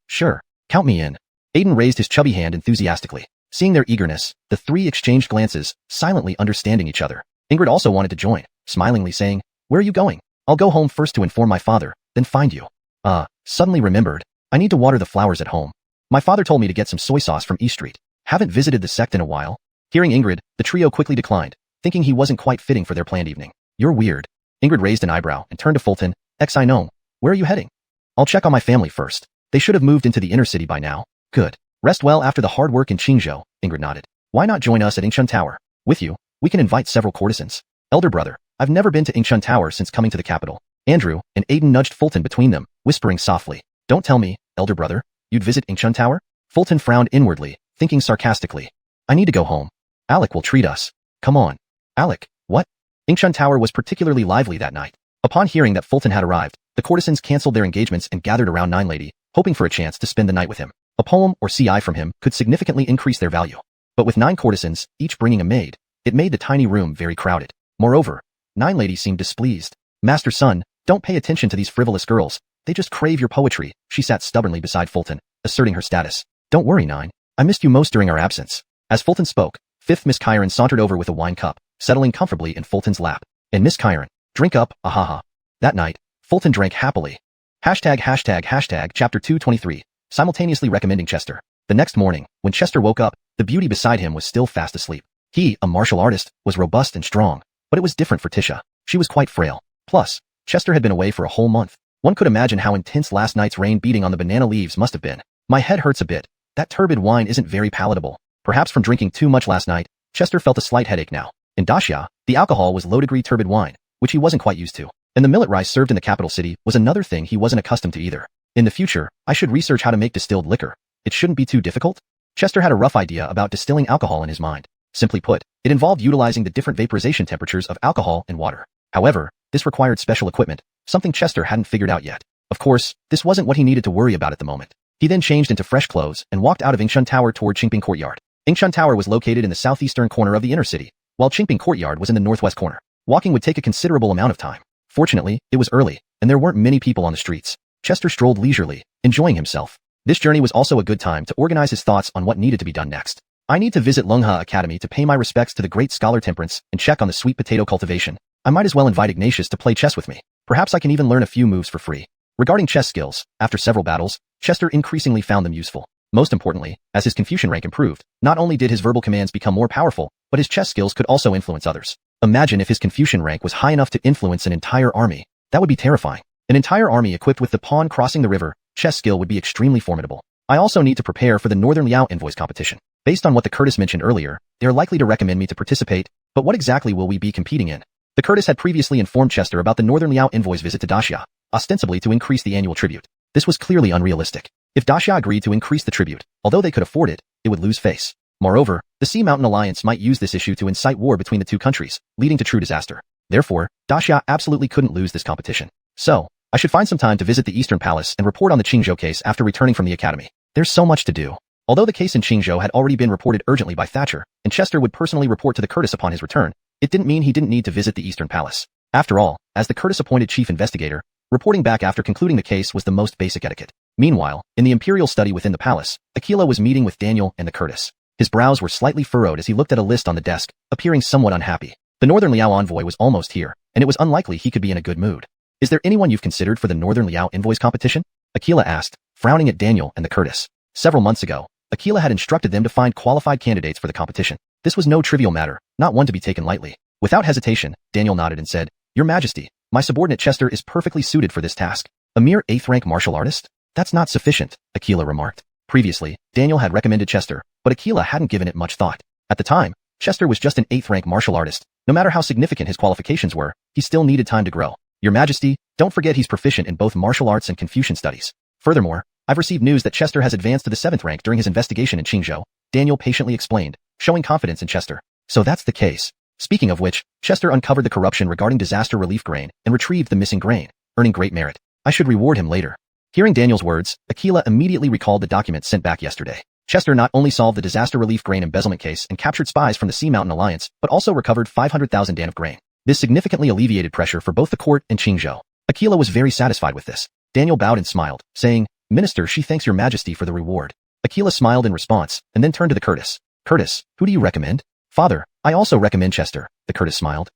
Count me in. Aiden raised his chubby hand enthusiastically. Seeing their eagerness, the three exchanged glances, silently understanding each other. Ingrid also wanted to join, smilingly saying, "Where are you going?" "I'll go home first to inform my father, then find you." Suddenly remembered. I need to water the flowers at home. My father told me to get some soy sauce from East Street. Haven't visited the sect in a while. Hearing Ingrid, the trio quickly declined, thinking he wasn't quite fitting for their planned evening. You're weird. Ingrid raised an eyebrow and turned to Fulton. I know. Where are you heading? I'll check on my family first. They should have moved into the inner city by now. Good. Rest well after the hard work in Qingzhou, Ingrid nodded. Why not join us at Ingshun Tower? With you, we can invite several courtesans. Elder brother, I've never been to Ingshun Tower since coming to the capital. Andrew and Aiden nudged Fulton between them, whispering softly. Don't tell me, elder brother, you'd visit Ingshun Tower? Fulton frowned inwardly, thinking sarcastically. I need to go home. Alec will treat us. Come on. Alec, what? Ingshun Tower was particularly lively that night. Upon hearing that Fulton had arrived, the courtesans canceled their engagements and gathered around Nine Lady, hoping for a chance to spend the night with him. A poem or CI from him could significantly increase their value. But with 9 courtesans, each bringing a maid, it made the tiny room very crowded. Moreover, Nine Lady seemed displeased. Master son, don't pay attention to these frivolous girls. They just crave your poetry. She sat stubbornly beside Fulton, asserting her status. Don't worry, Nine. I missed you most during our absence. As Fulton spoke, 5th Miss Chiron sauntered over with a wine cup, settling comfortably in Fulton's lap. And Miss Chiron, drink up, ahaha. That night, Fulton drank happily. Chapter 223, simultaneously recommending Chester. The next morning, when Chester woke up, the beauty beside him was still fast asleep. He, a martial artist, was robust and strong, but it was different for Tisha. She was quite frail. Plus, Chester had been away for a whole month. One could imagine how intense last night's rain beating on the banana leaves must have been. My head hurts a bit. That turbid wine isn't very palatable. Perhaps from drinking too much last night, Chester felt a slight headache now. In Daxia, the alcohol was low-degree turbid wine, which he wasn't quite used to. And the millet rice served in the capital city was another thing he wasn't accustomed to either. In the future, I should research how to make distilled liquor. It shouldn't be too difficult. Chester had a rough idea about distilling alcohol in his mind. Simply put, it involved utilizing the different vaporization temperatures of alcohol and water. However, this required special equipment, something Chester hadn't figured out yet. Of course, this wasn't what he needed to worry about at the moment. He then changed into fresh clothes and walked out of Ingshun Tower toward Qingping Courtyard. Ingshun Tower was located in the southeastern corner of the inner city, while Qingping Courtyard was in the northwest corner. Walking would take a considerable amount of time. Fortunately, it was early, and there weren't many people on the streets. Chester strolled leisurely, enjoying himself. This journey was also a good time to organize his thoughts on what needed to be done next. I need to visit Lungha Academy to pay my respects to the great scholar Temperance and check on the sweet potato cultivation. I might as well invite Ignatius to play chess with me. Perhaps I can even learn a few moves for free. Regarding chess skills, after several battles, Chester increasingly found them useful. Most importantly, as his Confucian rank improved, not only did his verbal commands become more powerful, but his chess skills could also influence others. Imagine if his Confucian rank was high enough to influence an entire army. That would be terrifying. An entire army equipped with the pawn crossing the river, chess skill would be extremely formidable. I also need to prepare for the Northern Liao Envoys competition. Based on what the Curtis mentioned earlier, they are likely to recommend me to participate, but what exactly will we be competing in? The Curtis had previously informed Chester about the Northern Liao Envoys' visit to Daxia, ostensibly to increase the annual tribute. This was clearly unrealistic. If Daxia agreed to increase the tribute, although they could afford it, it would lose face. Moreover, the Sea Mountain Alliance might use this issue to incite war between the two countries, leading to true disaster. Therefore, Daxia absolutely couldn't lose this competition. So, I should find some time to visit the Eastern Palace and report on the Qingzhou case after returning from the academy. There's so much to do. Although the case in Qingzhou had already been reported urgently by Thatcher, and Chester would personally report to the Curtis upon his return, it didn't mean he didn't need to visit the Eastern Palace. After all, as the Curtis appointed chief investigator, reporting back after concluding the case was the most basic etiquette. Meanwhile, in the imperial study within the palace, Aquila was meeting with Daniel and the Curtis. His brows were slightly furrowed as he looked at a list on the desk, appearing somewhat unhappy. The Northern Liao envoy was almost here, and it was unlikely he could be in a good mood. Is there anyone you've considered for the Northern Liao envoys competition? Aquila asked, frowning at Daniel and the Curtis. Several months ago, Aquila had instructed them to find qualified candidates for the competition. This was no trivial matter, not one to be taken lightly. Without hesitation, Daniel nodded and said, Your Majesty, my subordinate Chester is perfectly suited for this task. A mere 8th rank martial artist? That's not sufficient, Aquila remarked. Previously, Daniel had recommended Chester, but Aquila hadn't given it much thought. At the time, Chester was just an 8th rank martial artist. No matter how significant his qualifications were, he still needed time to grow. Your Majesty, don't forget he's proficient in both martial arts and Confucian studies. Furthermore, I've received news that Chester has advanced to the 7th rank during his investigation in Qingzhou, Daniel patiently explained, showing confidence in Chester. So that's the case. Speaking of which, Chester uncovered the corruption regarding disaster relief grain and retrieved the missing grain, earning great merit. I should reward him later. Hearing Daniel's words, Aquila immediately recalled the document sent back yesterday. Chester not only solved the disaster relief grain embezzlement case and captured spies from the Sea Mountain Alliance, but also recovered 500,000 dan of grain. This significantly alleviated pressure for both the court and Qingzhou. Aquila was very satisfied with this. Daniel bowed and smiled, saying, Minister, she thanks your Majesty for the reward. Aquila smiled in response, and then turned to the Curtis. Curtis, who do you recommend? Father, I also recommend Chester, the Curtis smiled.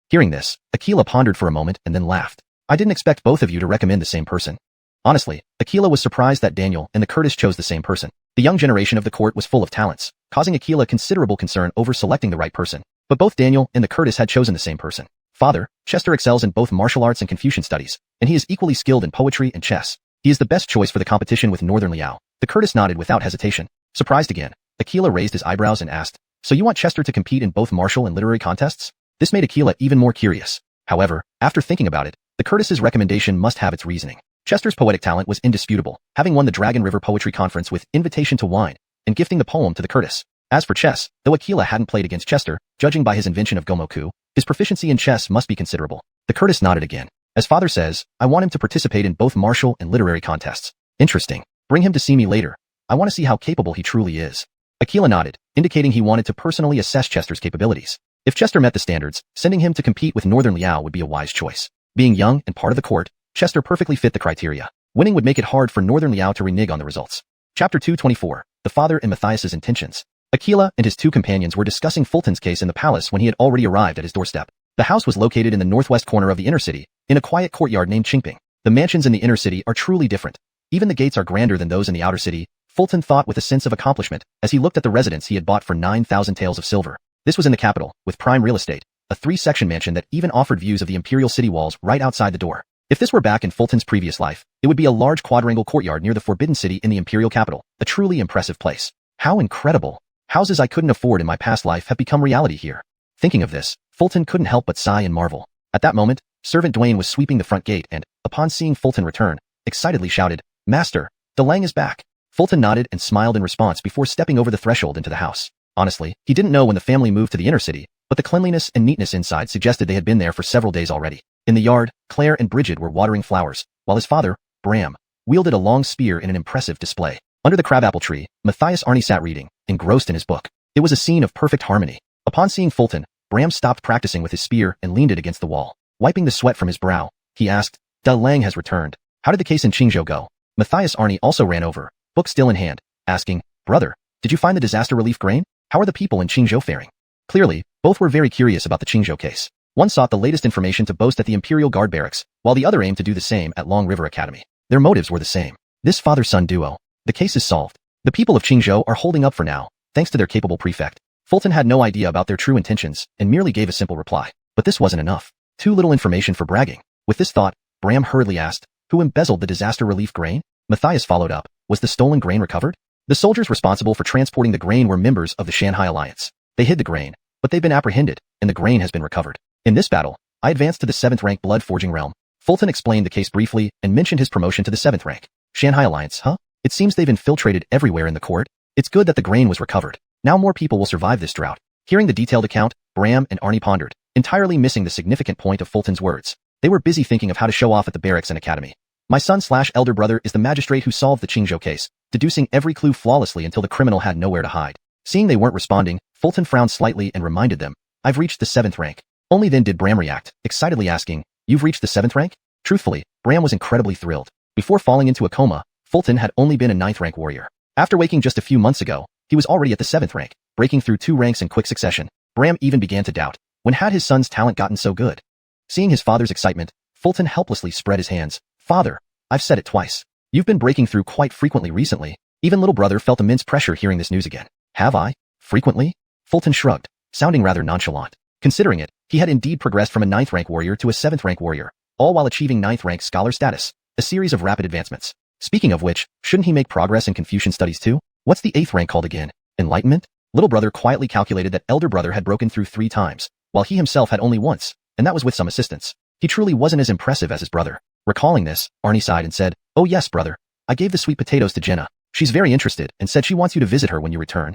Hearing this, Aquila pondered for a moment and then laughed. I didn't expect both of you to recommend the same person. Honestly, Aquila was surprised that Daniel and the Curtis chose the same person. The young generation of the court was full of talents, causing Aquila considerable concern over selecting the right person. But both Daniel and the Curtis had chosen the same person. Father, Chester excels in both martial arts and Confucian studies, and he is equally skilled in poetry and chess. He is the best choice for the competition with Northern Liao. The Curtis nodded without hesitation. Surprised again, Aquila raised his eyebrows and asked, "So you want Chester to compete in both martial and literary contests?" This made Aquila even more curious. However, after thinking about it, the Curtis's recommendation must have its reasoning. Chester's poetic talent was indisputable, having won the Dragon River Poetry Conference with Invitation to Wine and gifting the poem to the Curtis. As for chess, though Aquila hadn't played against Chester, judging by his invention of Gomoku, his proficiency in chess must be considerable. The Curtis nodded again. As father says, I want him to participate in both martial and literary contests. Interesting. Bring him to see me later. I want to see how capable he truly is. Aquila nodded, indicating he wanted to personally assess Chester's capabilities. If Chester met the standards, sending him to compete with Northern Liao would be a wise choice. Being young and part of the court, Chester perfectly fit the criteria. Winning would make it hard for Northern Liao to renege on the results. Chapter 224, The Father and Matthias's Intentions. Aquila and his two companions were discussing Fulton's case in the palace when he had already arrived at his doorstep. The house was located in the northwest corner of the inner city, in a quiet courtyard named Qingping. The mansions in the inner city are truly different. Even the gates are grander than those in the outer city, Fulton thought with a sense of accomplishment as he looked at the residence he had bought for 9,000 taels of silver. This was in the capital, with prime real estate, a 3-section mansion that even offered views of the imperial city walls right outside the door. If this were back in Fulton's previous life, it would be a large quadrangle courtyard near the Forbidden City in the imperial capital, a truly impressive place. How incredible! Houses I couldn't afford in my past life have become reality here. Thinking of this, Fulton couldn't help but sigh and marvel. At that moment, servant Dwayne was sweeping the front gate and, upon seeing Fulton return, excitedly shouted, "Master, DeLang is back." Fulton nodded and smiled in response before stepping over the threshold into the house. Honestly, he didn't know when the family moved to the inner city, but the cleanliness and neatness inside suggested they had been there for several days already. In the yard, Claire and Bridget were watering flowers, while his father, Bram, wielded a long spear in an impressive display. Under the crabapple tree, Matthias Arnie sat reading, engrossed in his book. It was a scene of perfect harmony. Upon seeing Fulton, Bram stopped practicing with his spear and leaned it against the wall. Wiping the sweat from his brow, he asked, "DeLang has returned. How did the case in Qingzhou go?" Matthias Arnie also ran over, book still in hand, asking, "Brother, did you find the disaster relief grain? How are the people in Qingzhou faring?" Clearly, both were very curious about the Qingzhou case. One sought the latest information to boast at the Imperial Guard Barracks, while the other aimed to do the same at Long River Academy. Their motives were the same. This father-son duo. The case is solved. The people of Qingzhou are holding up for now, thanks to their capable prefect. Fulton had no idea about their true intentions and merely gave a simple reply. But this wasn't enough. Too little information for bragging. With this thought, Bram hurriedly asked, "Who embezzled the disaster relief grain?" Matthias followed up, "Was the stolen grain recovered?" The soldiers responsible for transporting the grain were members of the Shanghai Alliance. They hid the grain, but they've been apprehended, and the grain has been recovered. In this battle, I advanced to the 7th rank blood forging realm. Fulton explained the case briefly and mentioned his promotion to the 7th rank. Shanghai Alliance, huh? It seems they've infiltrated everywhere in the court. It's good that the grain was recovered. Now more people will survive this drought. Hearing the detailed account, Bram and Arnie pondered, entirely missing the significant point of Fulton's words. They were busy thinking of how to show off at the barracks and academy. My son/elder brother is the magistrate who solved the Qingzhou case, deducing every clue flawlessly until the criminal had nowhere to hide. Seeing they weren't responding, Fulton frowned slightly and reminded them, "I've reached the 7th rank." Only then did Bram react, excitedly asking, "You've reached the 7th rank?" Truthfully, Bram was incredibly thrilled. Before falling into a coma, Fulton had only been a 9th rank warrior. After waking just a few months ago, he was already at the 7th rank, breaking through 2 ranks in quick succession. Bram even began to doubt, when had his son's talent gotten so good? Seeing his father's excitement, Fulton helplessly spread his hands. "Father, I've said it twice. You've been breaking through quite frequently recently." Even little brother felt immense pressure hearing this news again. "Have I? Frequently?" Fulton shrugged, sounding rather nonchalant. Considering it, he had indeed progressed from a 9th rank warrior to a 7th rank warrior, all while achieving 9th rank scholar status, a series of rapid advancements. Speaking of which, shouldn't he make progress in Confucian studies too? What's the 8th rank called again? Enlightenment? Little brother quietly calculated that elder brother had broken through 3 times, while he himself had only once, and that was with some assistance. He truly wasn't as impressive as his brother. Recalling this, Arnie sighed and said, "Oh yes, brother. I gave the sweet potatoes to Jenna. She's very interested and said she wants you to visit her when you return."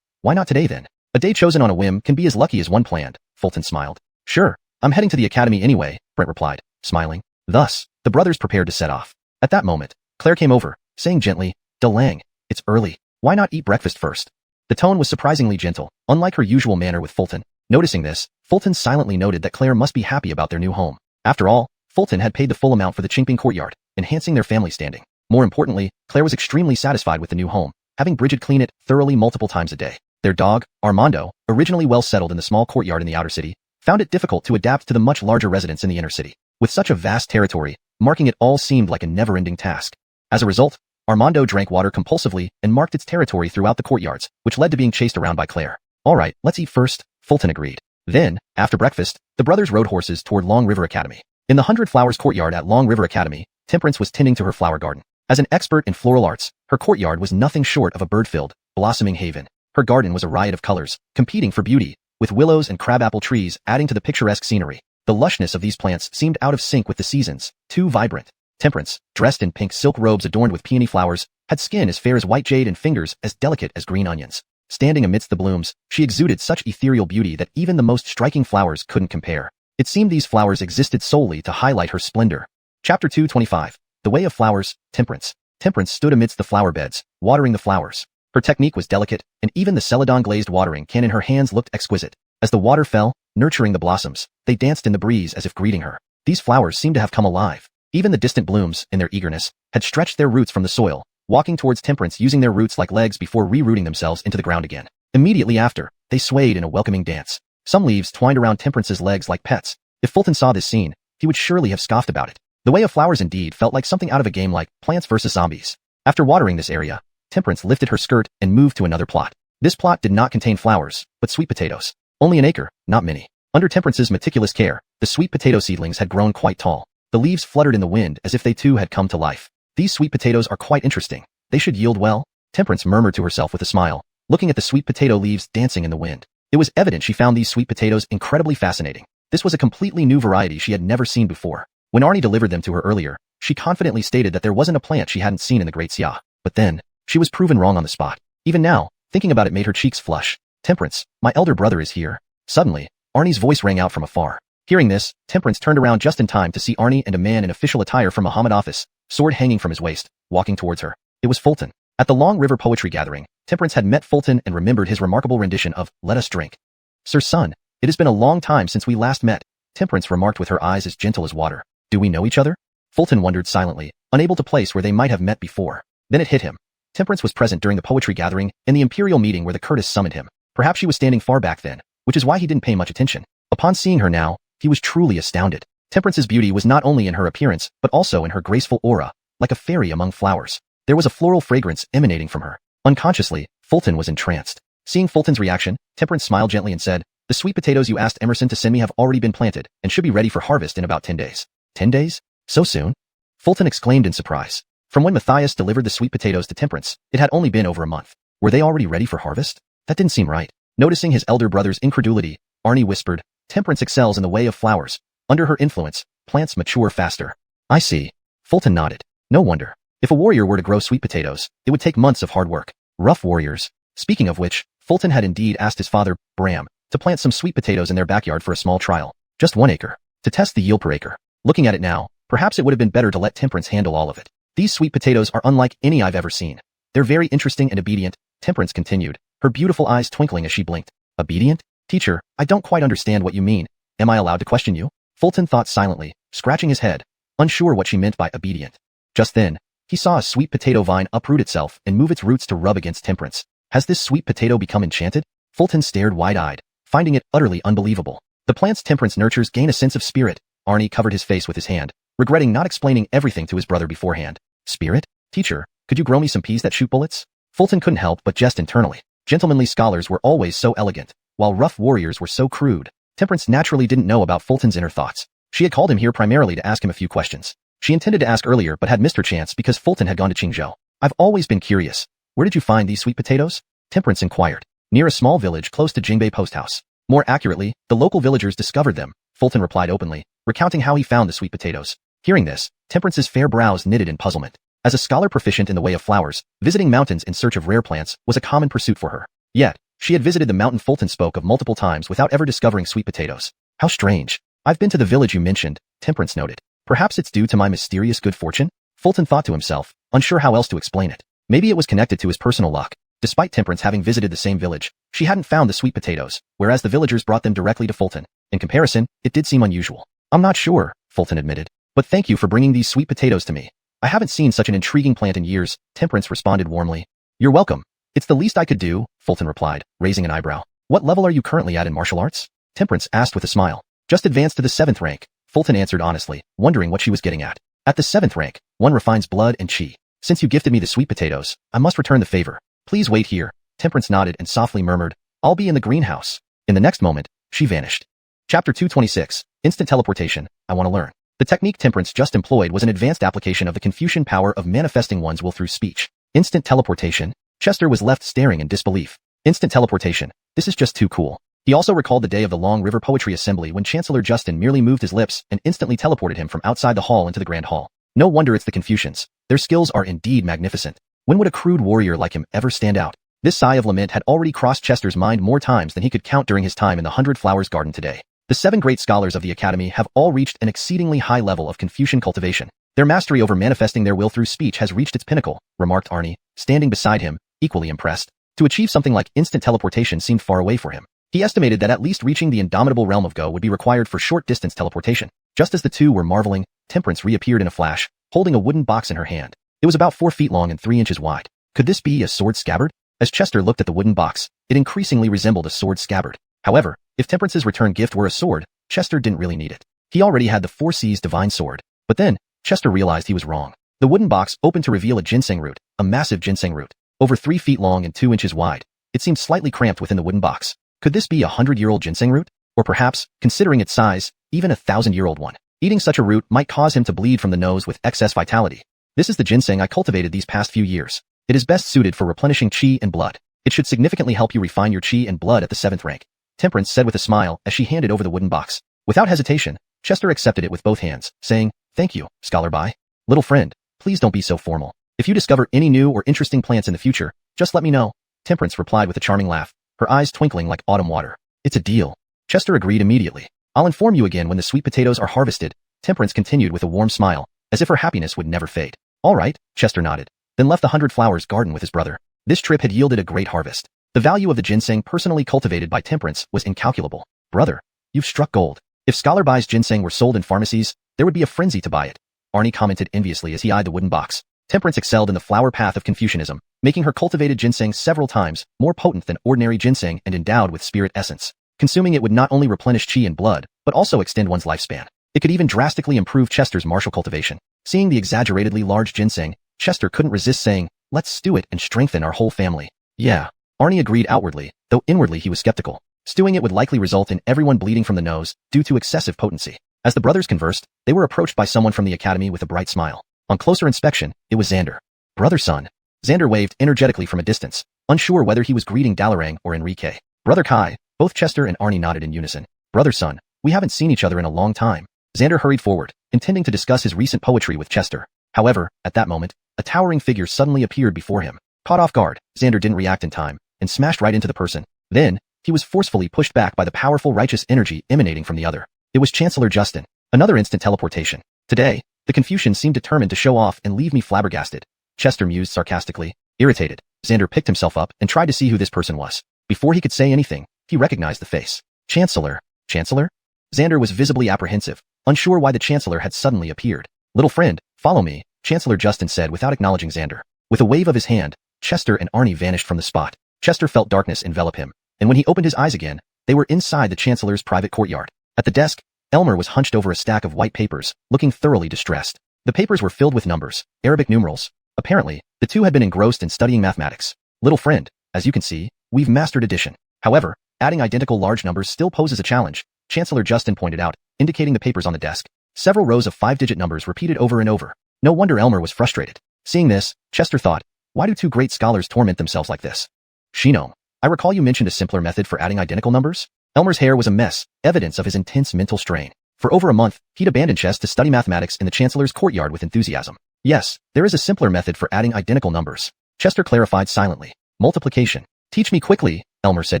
Why not today then? A day chosen on a whim can be as lucky as one planned, Fulton smiled. "Sure, I'm heading to the academy anyway," Brent replied, smiling. Thus, the brothers prepared to set off. At that moment, Claire came over, saying gently, "DeLang, it's early. Why not eat breakfast first?" The tone was surprisingly gentle, unlike her usual manner with Fulton. Noticing this, Fulton silently noted that Claire must be happy about their new home. After all, Fulton had paid the full amount for the Qingping courtyard, enhancing their family standing. More importantly, Claire was extremely satisfied with the new home, having Bridget clean it thoroughly multiple times a day. Their dog, Armando, originally well settled in the small courtyard in the outer city, found it difficult to adapt to the much larger residence in the inner city. With such a vast territory, marking it all seemed like a never-ending task. As a result, Armando drank water compulsively and marked its territory throughout the courtyards, which led to being chased around by Claire. "All right, let's eat first," Fulton agreed. Then, after breakfast, the brothers rode horses toward Long River Academy. In the 100 Flowers courtyard at Long River Academy, Temperance was tending to her flower garden. As an expert in floral arts, her courtyard was nothing short of a bird-filled, blossoming haven. Her garden was a riot of colors, competing for beauty, with willows and crabapple trees adding to the picturesque scenery. The lushness of these plants seemed out of sync with the seasons, too vibrant. Temperance, dressed in pink silk robes adorned with peony flowers, had skin as fair as white jade and fingers as delicate as green onions. Standing amidst the blooms, she exuded such ethereal beauty that even the most striking flowers couldn't compare. It seemed these flowers existed solely to highlight her splendor. Chapter 225. The Way of Flowers, Temperance. Temperance stood amidst the flower beds, watering the flowers. Her technique was delicate, and even the celadon-glazed watering can in her hands looked exquisite. As the water fell, nurturing the blossoms, they danced in the breeze as if greeting her. These flowers seemed to have come alive. Even the distant blooms, in their eagerness, had stretched their roots from the soil, walking towards Temperance using their roots like legs before re-rooting themselves into the ground again. Immediately after, they swayed in a welcoming dance. Some leaves twined around Temperance's legs like pets. If Fulton saw this scene, he would surely have scoffed about it. The Way of Flowers indeed felt like something out of a game like Plants vs. Zombies. After watering this area, Temperance lifted her skirt and moved to another plot. This plot did not contain flowers, but sweet potatoes. Only an acre, not many. Under Temperance's meticulous care, the sweet potato seedlings had grown quite tall. The leaves fluttered in the wind as if they too had come to life. These sweet potatoes are quite interesting. They should yield well, Temperance murmured to herself with a smile, looking at the sweet potato leaves dancing in the wind. It was evident she found these sweet potatoes incredibly fascinating. This was a completely new variety she had never seen before. When Arnie delivered them to her earlier, she confidently stated that there wasn't a plant she hadn't seen in the Great Xia. But then, she was proven wrong on the spot. Even now, thinking about it made her cheeks flush. Temperance, my elder brother is here. Suddenly, Arnie's voice rang out from afar. Hearing this, Temperance turned around just in time to see Arnie and a man in official attire from Muhammad office, sword hanging from his waist, walking towards her. It was Fulton. At the Long River Poetry Gathering, Temperance had met Fulton and remembered his remarkable rendition of Let Us Drink. Sir son, it has been a long time since we last met, Temperance remarked with her eyes as gentle as water. Do we know each other? Fulton wondered silently, unable to place where they might have met before. Then it hit him. Temperance was present during the poetry gathering and the imperial meeting where the Curtis summoned him. Perhaps she was standing far back then, which is why he didn't pay much attention. Upon seeing her now, he was truly astounded. Temperance's beauty was not only in her appearance, but also in her graceful aura, like a fairy among flowers. There was a floral fragrance emanating from her. Unconsciously, Fulton was entranced. Seeing Fulton's reaction, Temperance smiled gently and said, the sweet potatoes you asked Emerson to send me have already been planted and should be ready for harvest in about 10 days. 10 days? So soon? Fulton exclaimed in surprise. From when Matthias delivered the sweet potatoes to Temperance, it had only been over a month. Were they already ready for harvest? That didn't seem right. Noticing his elder brother's incredulity, Arnie whispered, Temperance excels in the way of flowers. Under her influence, plants mature faster. I see. Fulton nodded. No wonder. If a warrior were to grow sweet potatoes, it would take months of hard work. Rough warriors. Speaking of which, Fulton had indeed asked his father, Bram, to plant some sweet potatoes in their backyard for a small trial. Just 1 acre. To test the yield per acre. Looking at it now, perhaps it would have been better to let Temperance handle all of it. These sweet potatoes are unlike any I've ever seen. They're very interesting and obedient, Temperance continued, her beautiful eyes twinkling as she blinked. Obedient? Teacher, I don't quite understand what you mean. Am I allowed to question you? Fulton thought silently, scratching his head, unsure what she meant by obedient. Just then, he saw a sweet potato vine uproot itself and move its roots to rub against Temperance. Has this sweet potato become enchanted? Fulton stared wide-eyed, finding it utterly unbelievable. The plants Temperance nurtures gain a sense of spirit. Arnie covered his face with his hand, regretting not explaining everything to his brother beforehand. Spirit? Teacher, could you grow me some peas that shoot bullets? Fulton couldn't help but jest internally. Gentlemanly scholars were always so elegant, while rough warriors were so crude. Temperance naturally didn't know about Fulton's inner thoughts. She had called him here primarily to ask him a few questions. She intended to ask earlier but had missed her chance because Fulton had gone to Qingzhou. I've always been curious. Where did you find these sweet potatoes? Temperance inquired. Near a small village close to Jingbei Post House. More accurately, the local villagers discovered them, Fulton replied openly, recounting how he found the sweet potatoes. Hearing this, Temperance's fair brows knitted in puzzlement. As a scholar proficient in the way of flowers, visiting mountains in search of rare plants was a common pursuit for her. Yet, she had visited the mountain Fulton spoke of multiple times without ever discovering sweet potatoes. How strange. I've been to the village you mentioned, Temperance noted. Perhaps it's due to my mysterious good fortune? Fulton thought to himself, unsure how else to explain it. Maybe it was connected to his personal luck. Despite Temperance having visited the same village, she hadn't found the sweet potatoes, whereas the villagers brought them directly to Fulton. In comparison, it did seem unusual. I'm not sure, Fulton admitted. But thank you for bringing these sweet potatoes to me. I haven't seen such an intriguing plant in years, Temperance responded warmly. You're welcome. It's the least I could do, Fulton replied, raising an eyebrow. What level are you currently at in martial arts? Temperance asked with a smile. Just advanced to the 7th rank, Fulton answered honestly, wondering what she was getting at. At the 7th rank, one refines blood and chi. Since you gifted me the sweet potatoes, I must return the favor. Please wait here. Temperance nodded and softly murmured, I'll be in the greenhouse. In the next moment, she vanished. Chapter 226, Instant Teleportation, I want to learn. The technique Temperance just employed was an advanced application of the Confucian power of manifesting one's will through speech. Instant teleportation. Chester was left staring in disbelief. Instant teleportation. This is just too cool. He also recalled the day of the Long River Poetry Assembly when Chancellor Justin merely moved his lips and instantly teleported him from outside the hall into the Grand Hall. No wonder it's the Confucians. Their skills are indeed magnificent. When would a crude warrior like him ever stand out? This sigh of lament had already crossed Chester's mind more times than he could count during his time in the 100 Flowers Garden today. The 7 great scholars of the Academy have all reached an exceedingly high level of Confucian cultivation. Their mastery over manifesting their will through speech has reached its pinnacle, remarked Arnie, standing beside him, equally impressed. To achieve something like instant teleportation seemed far away for him. He estimated that at least reaching the indomitable realm of Go would be required for short-distance teleportation. Just as the two were marveling, Temperance reappeared in a flash, holding a wooden box in her hand. It was about 4 feet long and 3 inches wide. Could this be a sword scabbard? As Chester looked at the wooden box, it increasingly resembled a sword scabbard. However, if Temperance's return gift were a sword, Chester didn't really need it. He already had the 4 C's divine sword. But then, Chester realized he was wrong. The wooden box opened to reveal a ginseng root, a massive ginseng root, over 3 feet long and 2 inches wide. It seemed slightly cramped within the wooden box. Could this be a 100-year-old ginseng root? Or perhaps, considering its size, even a 1,000-year-old one? Eating such a root might cause him to bleed from the nose with excess vitality. This is the ginseng I cultivated these past few years. It is best suited for replenishing qi and blood. It should significantly help you refine your qi and blood at the 7th rank, Temperance said with a smile as she handed over the wooden box. Without hesitation, Chester accepted it with both hands, saying, "Thank you, Scholar Bai. Little friend, please don't be so formal. If you discover any new or interesting plants in the future, just let me know," Temperance replied with a charming laugh, her eyes twinkling like autumn water. "It's a deal." Chester agreed immediately. "I'll inform you again when the sweet potatoes are harvested," Temperance continued with a warm smile, as if her happiness would never fade. "All right," Chester nodded, then left the 100 Flowers Garden with his brother. This trip had yielded a great harvest. The value of the ginseng personally cultivated by Temperance was incalculable. "Brother, you've struck gold. If Scholar Bai's ginseng were sold in pharmacies, there would be a frenzy to buy it," Arnie commented enviously as he eyed the wooden box. Temperance excelled in the flower path of Confucianism, making her cultivated ginseng several times more potent than ordinary ginseng and endowed with spirit essence. Consuming it would not only replenish qi and blood, but also extend one's lifespan. It could even drastically improve Chester's martial cultivation. Seeing the exaggeratedly large ginseng, Chester couldn't resist saying, "Let's stew it and strengthen our whole family." "Yeah." Arnie agreed outwardly, though inwardly he was skeptical. Stewing it would likely result in everyone bleeding from the nose due to excessive potency. As the brothers conversed, they were approached by someone from the academy with a bright smile. On closer inspection, it was Xander. "Brother son." Xander waved energetically from a distance, unsure whether he was greeting Dalarang or Enrique. "Brother Kai." Both Chester and Arnie nodded in unison. "Brother son, we haven't seen each other in a long time." Xander hurried forward, intending to discuss his recent poetry with Chester. However, at that moment, a towering figure suddenly appeared before him. Caught off guard, Xander didn't react in time, and smashed right into the person. Then, he was forcefully pushed back by the powerful righteous energy emanating from the other. It was Chancellor Justin. Another instant teleportation. Today, the Confucians seemed determined to show off and leave me flabbergasted, Chester mused sarcastically. Irritated, Xander picked himself up and tried to see who this person was. Before he could say anything, he recognized the face. Chancellor. Chancellor? Xander was visibly apprehensive, unsure why the Chancellor had suddenly appeared. "Little friend, follow me," Chancellor Justin said without acknowledging Xander. With a wave of his hand, Chester and Arnie vanished from the spot. Chester felt darkness envelop him, and when he opened his eyes again, they were inside the Chancellor's private courtyard. At the desk, Elmer was hunched over a stack of white papers, looking thoroughly distressed. The papers were filled with numbers, Arabic numerals. Apparently, the two had been engrossed in studying mathematics. "Little friend, as you can see, we've mastered addition. However, adding identical large numbers still poses a challenge," Chancellor Justin pointed out, indicating the papers on the desk. Several rows of 5-digit numbers repeated over and over. No wonder Elmer was frustrated. Seeing this, Chester thought, why do two great scholars torment themselves like this? "Shino, I recall you mentioned a simpler method for adding identical numbers?" Elmer's hair was a mess, evidence of his intense mental strain. For over a month, he'd abandoned chess to study mathematics in the Chancellor's courtyard with enthusiasm. "Yes, there is a simpler method for adding identical numbers," Chester clarified silently. "Multiplication." "Teach me quickly," Elmer said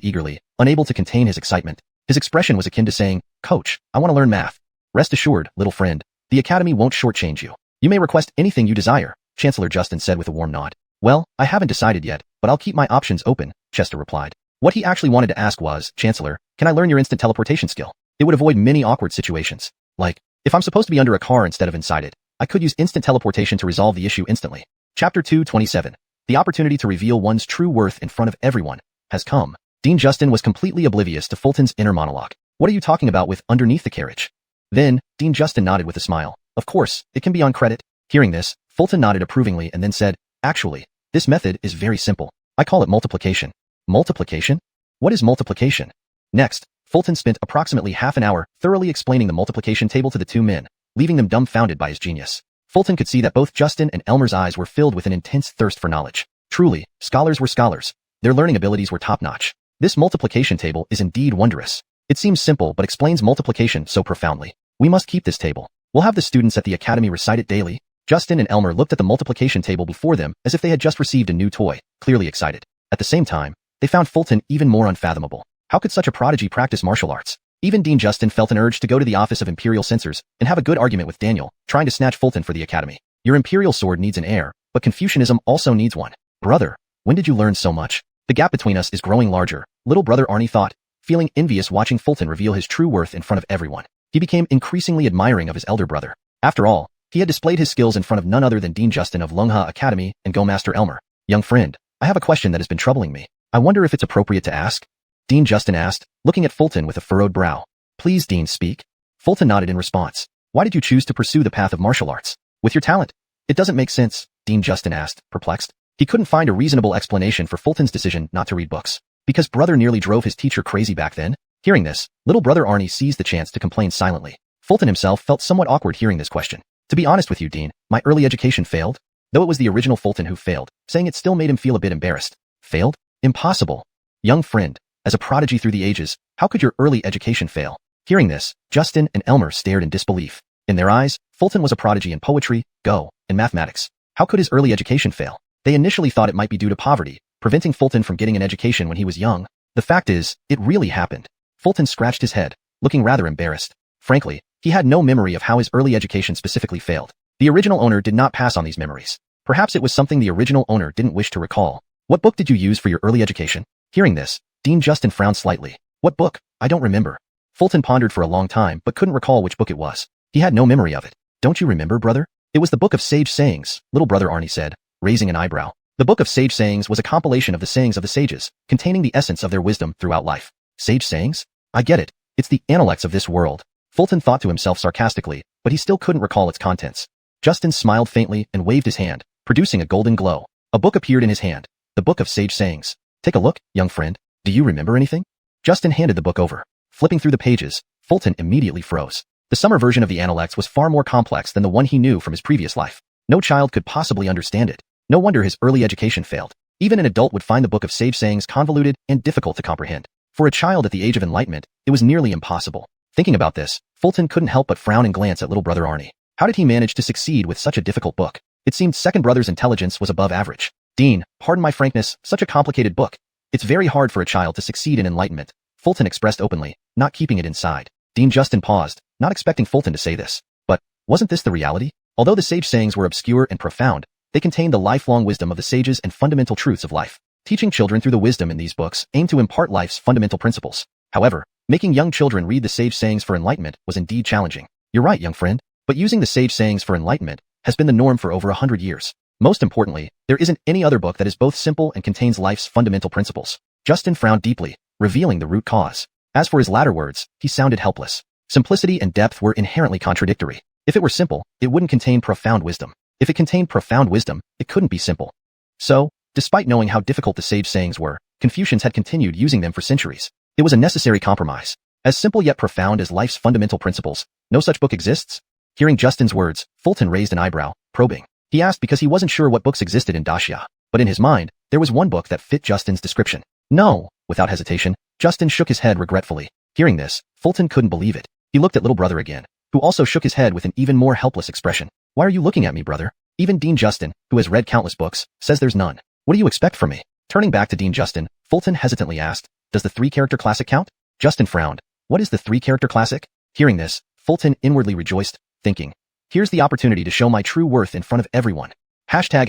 eagerly, unable to contain his excitement. His expression was akin to saying, "Coach, I want to learn math." "Rest assured, little friend, the Academy won't shortchange you. You may request anything you desire," Chancellor Justin said with a warm nod. "Well, I haven't decided yet, but I'll keep my options open," Chester replied. What he actually wanted to ask was, "Chancellor, can I learn your instant teleportation skill?" It would avoid many awkward situations. Like, if I'm supposed to be under a car instead of inside it, I could use instant teleportation to resolve the issue instantly. Chapter 227. The opportunity to reveal one's true worth in front of everyone has come. Dean Justin was completely oblivious to Fulton's inner monologue. "What are you talking about with underneath the carriage?" Then, Dean Justin nodded with a smile. "Of course, it can be on credit." Hearing this, Fulton nodded approvingly and then said, "Actually, this method is very simple. I call it multiplication." "Multiplication? What is multiplication?" Next, Fulton spent approximately half an hour thoroughly explaining the multiplication table to the two men, leaving them dumbfounded by his genius. Fulton could see that both Justin and Elmer's eyes were filled with an intense thirst for knowledge. Truly, scholars were scholars. Their learning abilities were top-notch. This multiplication table is indeed wondrous. It seems simple but explains multiplication so profoundly. We must keep this table. We'll have the students at the academy recite it daily. Justin and Elmer looked at the multiplication table before them as if they had just received a new toy, clearly excited. At the same time, they found Fulton even more unfathomable. How could such a prodigy practice martial arts? Even Dean Justin felt an urge to go to the office of Imperial Censors and have a good argument with Daniel, trying to snatch Fulton for the academy. Your Imperial sword needs an heir, but Confucianism also needs one. Brother, when did you learn so much? The gap between us is growing larger, little brother Arnie thought, feeling envious watching Fulton reveal his true worth in front of everyone. He became increasingly admiring of his elder brother. After all, he had displayed his skills in front of none other than Dean Justin of Lungha Academy and Go Master Elmer. Young friend, I have a question that has been troubling me. I wonder if it's appropriate to ask? Dean Justin asked, looking at Fulton with a furrowed brow. Please, Dean, speak. Fulton nodded in response. Why did you choose to pursue the path of martial arts? With your talent? It doesn't make sense, Dean Justin asked, perplexed. He couldn't find a reasonable explanation for Fulton's decision not to read books. Because brother nearly drove his teacher crazy back then? Hearing this, little brother Arnie seized the chance to complain silently. Fulton himself felt somewhat awkward hearing this question. To be honest with you, Dean, my early education failed. Though it was the original Fulton who failed, saying it still made him feel a bit embarrassed. Failed? Impossible. Young friend, as a prodigy through the ages, how could your early education fail? Hearing this, Justin and Elmer stared in disbelief. In their eyes, Fulton was a prodigy in poetry, Go, and mathematics. How could his early education fail? They initially thought it might be due to poverty, preventing Fulton from getting an education when he was young. The fact is, it really happened. Fulton scratched his head, looking rather embarrassed. Frankly, he had no memory of how his early education specifically failed. The original owner did not pass on these memories. Perhaps it was something the original owner didn't wish to recall. What book did you use for your early education? Hearing this, Dean Justin frowned slightly. What book? I don't remember. Fulton pondered for a long time but couldn't recall which book it was. He had no memory of it. Don't you remember, brother? It was the Book of Sage Sayings, little brother Arnie said, raising an eyebrow. The Book of Sage Sayings was a compilation of the sayings of the sages, containing the essence of their wisdom throughout life. Sage sayings? I get it. It's the analects of this world. Fulton thought to himself sarcastically, but he still couldn't recall its contents. Justin smiled faintly and waved his hand, producing a golden glow. A book appeared in his hand. The Book of Sage Sayings. Take a look, young friend. Do you remember anything? Justin handed the book over. Flipping through the pages, Fulton immediately froze. The summer version of the Analects was far more complex than the one he knew from his previous life. No child could possibly understand it. No wonder his early education failed. Even an adult would find the Book of Sage Sayings convoluted and difficult to comprehend. For a child at the age of enlightenment, it was nearly impossible. Thinking about this, Fulton couldn't help but frown and glance at little brother Arnie. How did he manage to succeed with such a difficult book? It seemed second brother's intelligence was above average. Dean, pardon my frankness, such a complicated book. It's very hard for a child to succeed in enlightenment, Fulton expressed openly, not keeping it inside. Dean Justin paused, not expecting Fulton to say this. But, wasn't this the reality? Although the sage sayings were obscure and profound, they contained the lifelong wisdom of the sages and fundamental truths of life. Teaching children through the wisdom in these books aimed to impart life's fundamental principles. However, making young children read the sage sayings for enlightenment was indeed challenging. You're right, young friend. But using the sage sayings for enlightenment has been the norm for over 100 years. Most importantly, there isn't any other book that is both simple and contains life's fundamental principles. Justin frowned deeply, revealing the root cause. As for his latter words, he sounded helpless. Simplicity and depth were inherently contradictory. If it were simple, it wouldn't contain profound wisdom. If it contained profound wisdom, it couldn't be simple. So, despite knowing how difficult the sage sayings were, Confucians had continued using them for centuries. It was a necessary compromise. As simple yet profound as life's fundamental principles, no such book exists? Hearing Justin's words, Fulton raised an eyebrow, probing. He asked because he wasn't sure what books existed in Daxia, but in his mind, there was one book that fit Justin's description. No, without hesitation, Justin shook his head regretfully. Hearing this, Fulton couldn't believe it. He looked at little brother again, who also shook his head with an even more helpless expression. Why are you looking at me, brother? Even Dean Justin, who has read countless books, says there's none. What do you expect from me? Turning back to Dean Justin, Fulton hesitantly asked, does the three-character classic count? Justin frowned. What is the three-character classic? Hearing this, Fulton inwardly rejoiced, thinking, here's the opportunity to show my true worth in front of everyone. Hashtag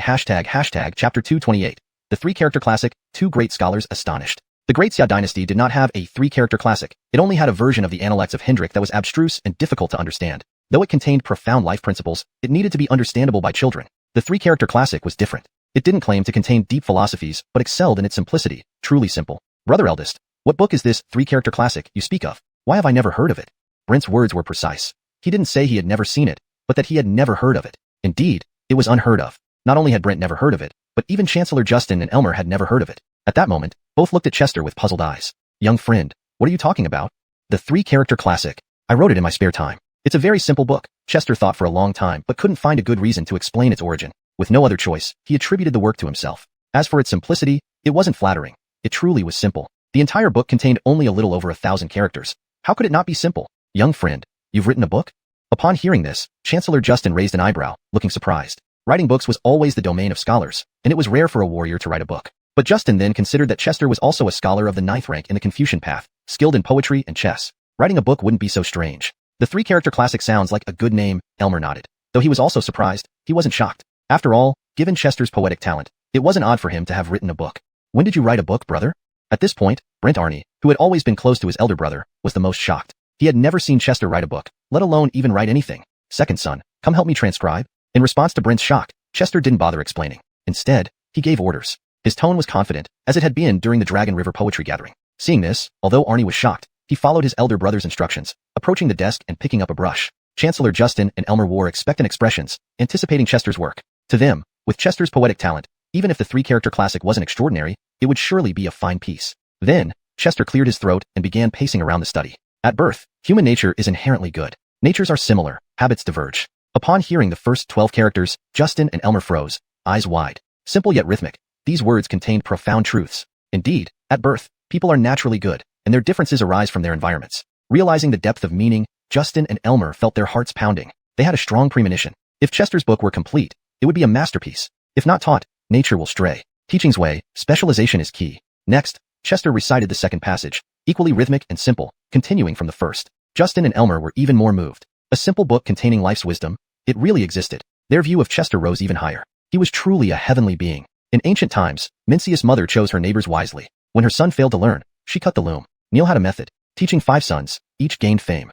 chapter 228. The three-character classic, two great scholars astonished. The Great Xia dynasty did not have a three-character classic. It only had a version of the Analects of Hendrik that was abstruse and difficult to understand. Though it contained profound life principles, it needed to be understandable by children. The three-character classic was different. It didn't claim to contain deep philosophies, but excelled in its simplicity, truly simple. Brother eldest, what book is this three-character classic you speak of? Why have I never heard of it? Brent's words were precise. He didn't say he had never seen it, but that he had never heard of it. Indeed, it was unheard of. Not only had Brent never heard of it, but even Chancellor Justin and Elmer had never heard of it. At that moment, both looked at Chester with puzzled eyes. Young friend, what are you talking about? The three-character classic. I wrote it in my spare time. It's a very simple book. Chester thought for a long time but couldn't find a good reason to explain its origin. With no other choice, he attributed the work to himself. As for its simplicity, it wasn't flattering. It truly was simple. The entire book contained only a little over 1,000 characters. How could it not be simple? Young friend, you've written a book? Upon hearing this, Chancellor Justin raised an eyebrow, looking surprised. Writing books was always the domain of scholars, and it was rare for a warrior to write a book. But Justin then considered that Chester was also a scholar of the 9th rank in the Confucian path, skilled in poetry and chess. Writing a book wouldn't be so strange. The three-character classic sounds like a good name. Elmer nodded. Though he was also surprised, he wasn't shocked. After all, given Chester's poetic talent, it wasn't odd for him to have written a book. When did you write a book, brother? At this point, Brent Arnie, who had always been close to his elder brother, was the most shocked. He had never seen Chester write a book, let alone even write anything. Second son, come help me transcribe. In response to Brent's shock, Chester didn't bother explaining. Instead, he gave orders. His tone was confident, as it had been during the Dragon River poetry gathering. Seeing this, although Arnie was shocked, he followed his elder brother's instructions, approaching the desk and picking up a brush. Chancellor Justin and Elmer wore expectant expressions, anticipating Chester's work. To them, with Chester's poetic talent, even if the three-character classic wasn't extraordinary, it would surely be a fine piece. Then, Chester cleared his throat and began pacing around the study. At birth, human nature is inherently good. Natures are similar, habits diverge. Upon hearing the first 12 characters, Justin and Elmer froze, eyes wide. Simple yet rhythmic, these words contained profound truths. Indeed, at birth, people are naturally good, and their differences arise from their environments. Realizing the depth of meaning, Justin and Elmer felt their hearts pounding. They had a strong premonition. If Chester's book were complete, it would be a masterpiece. If not taught, nature will stray. Teaching's way, specialization is key. Next, Chester recited the second passage, equally rhythmic and simple, continuing from the first. Justin and Elmer were even more moved. A simple book containing life's wisdom, it really existed. Their view of Chester rose even higher. He was truly a heavenly being. In ancient times, Mincius' mother chose her neighbors wisely. When her son failed to learn, she cut the loom. Neil had a method. Teaching 5 sons, each gained fame.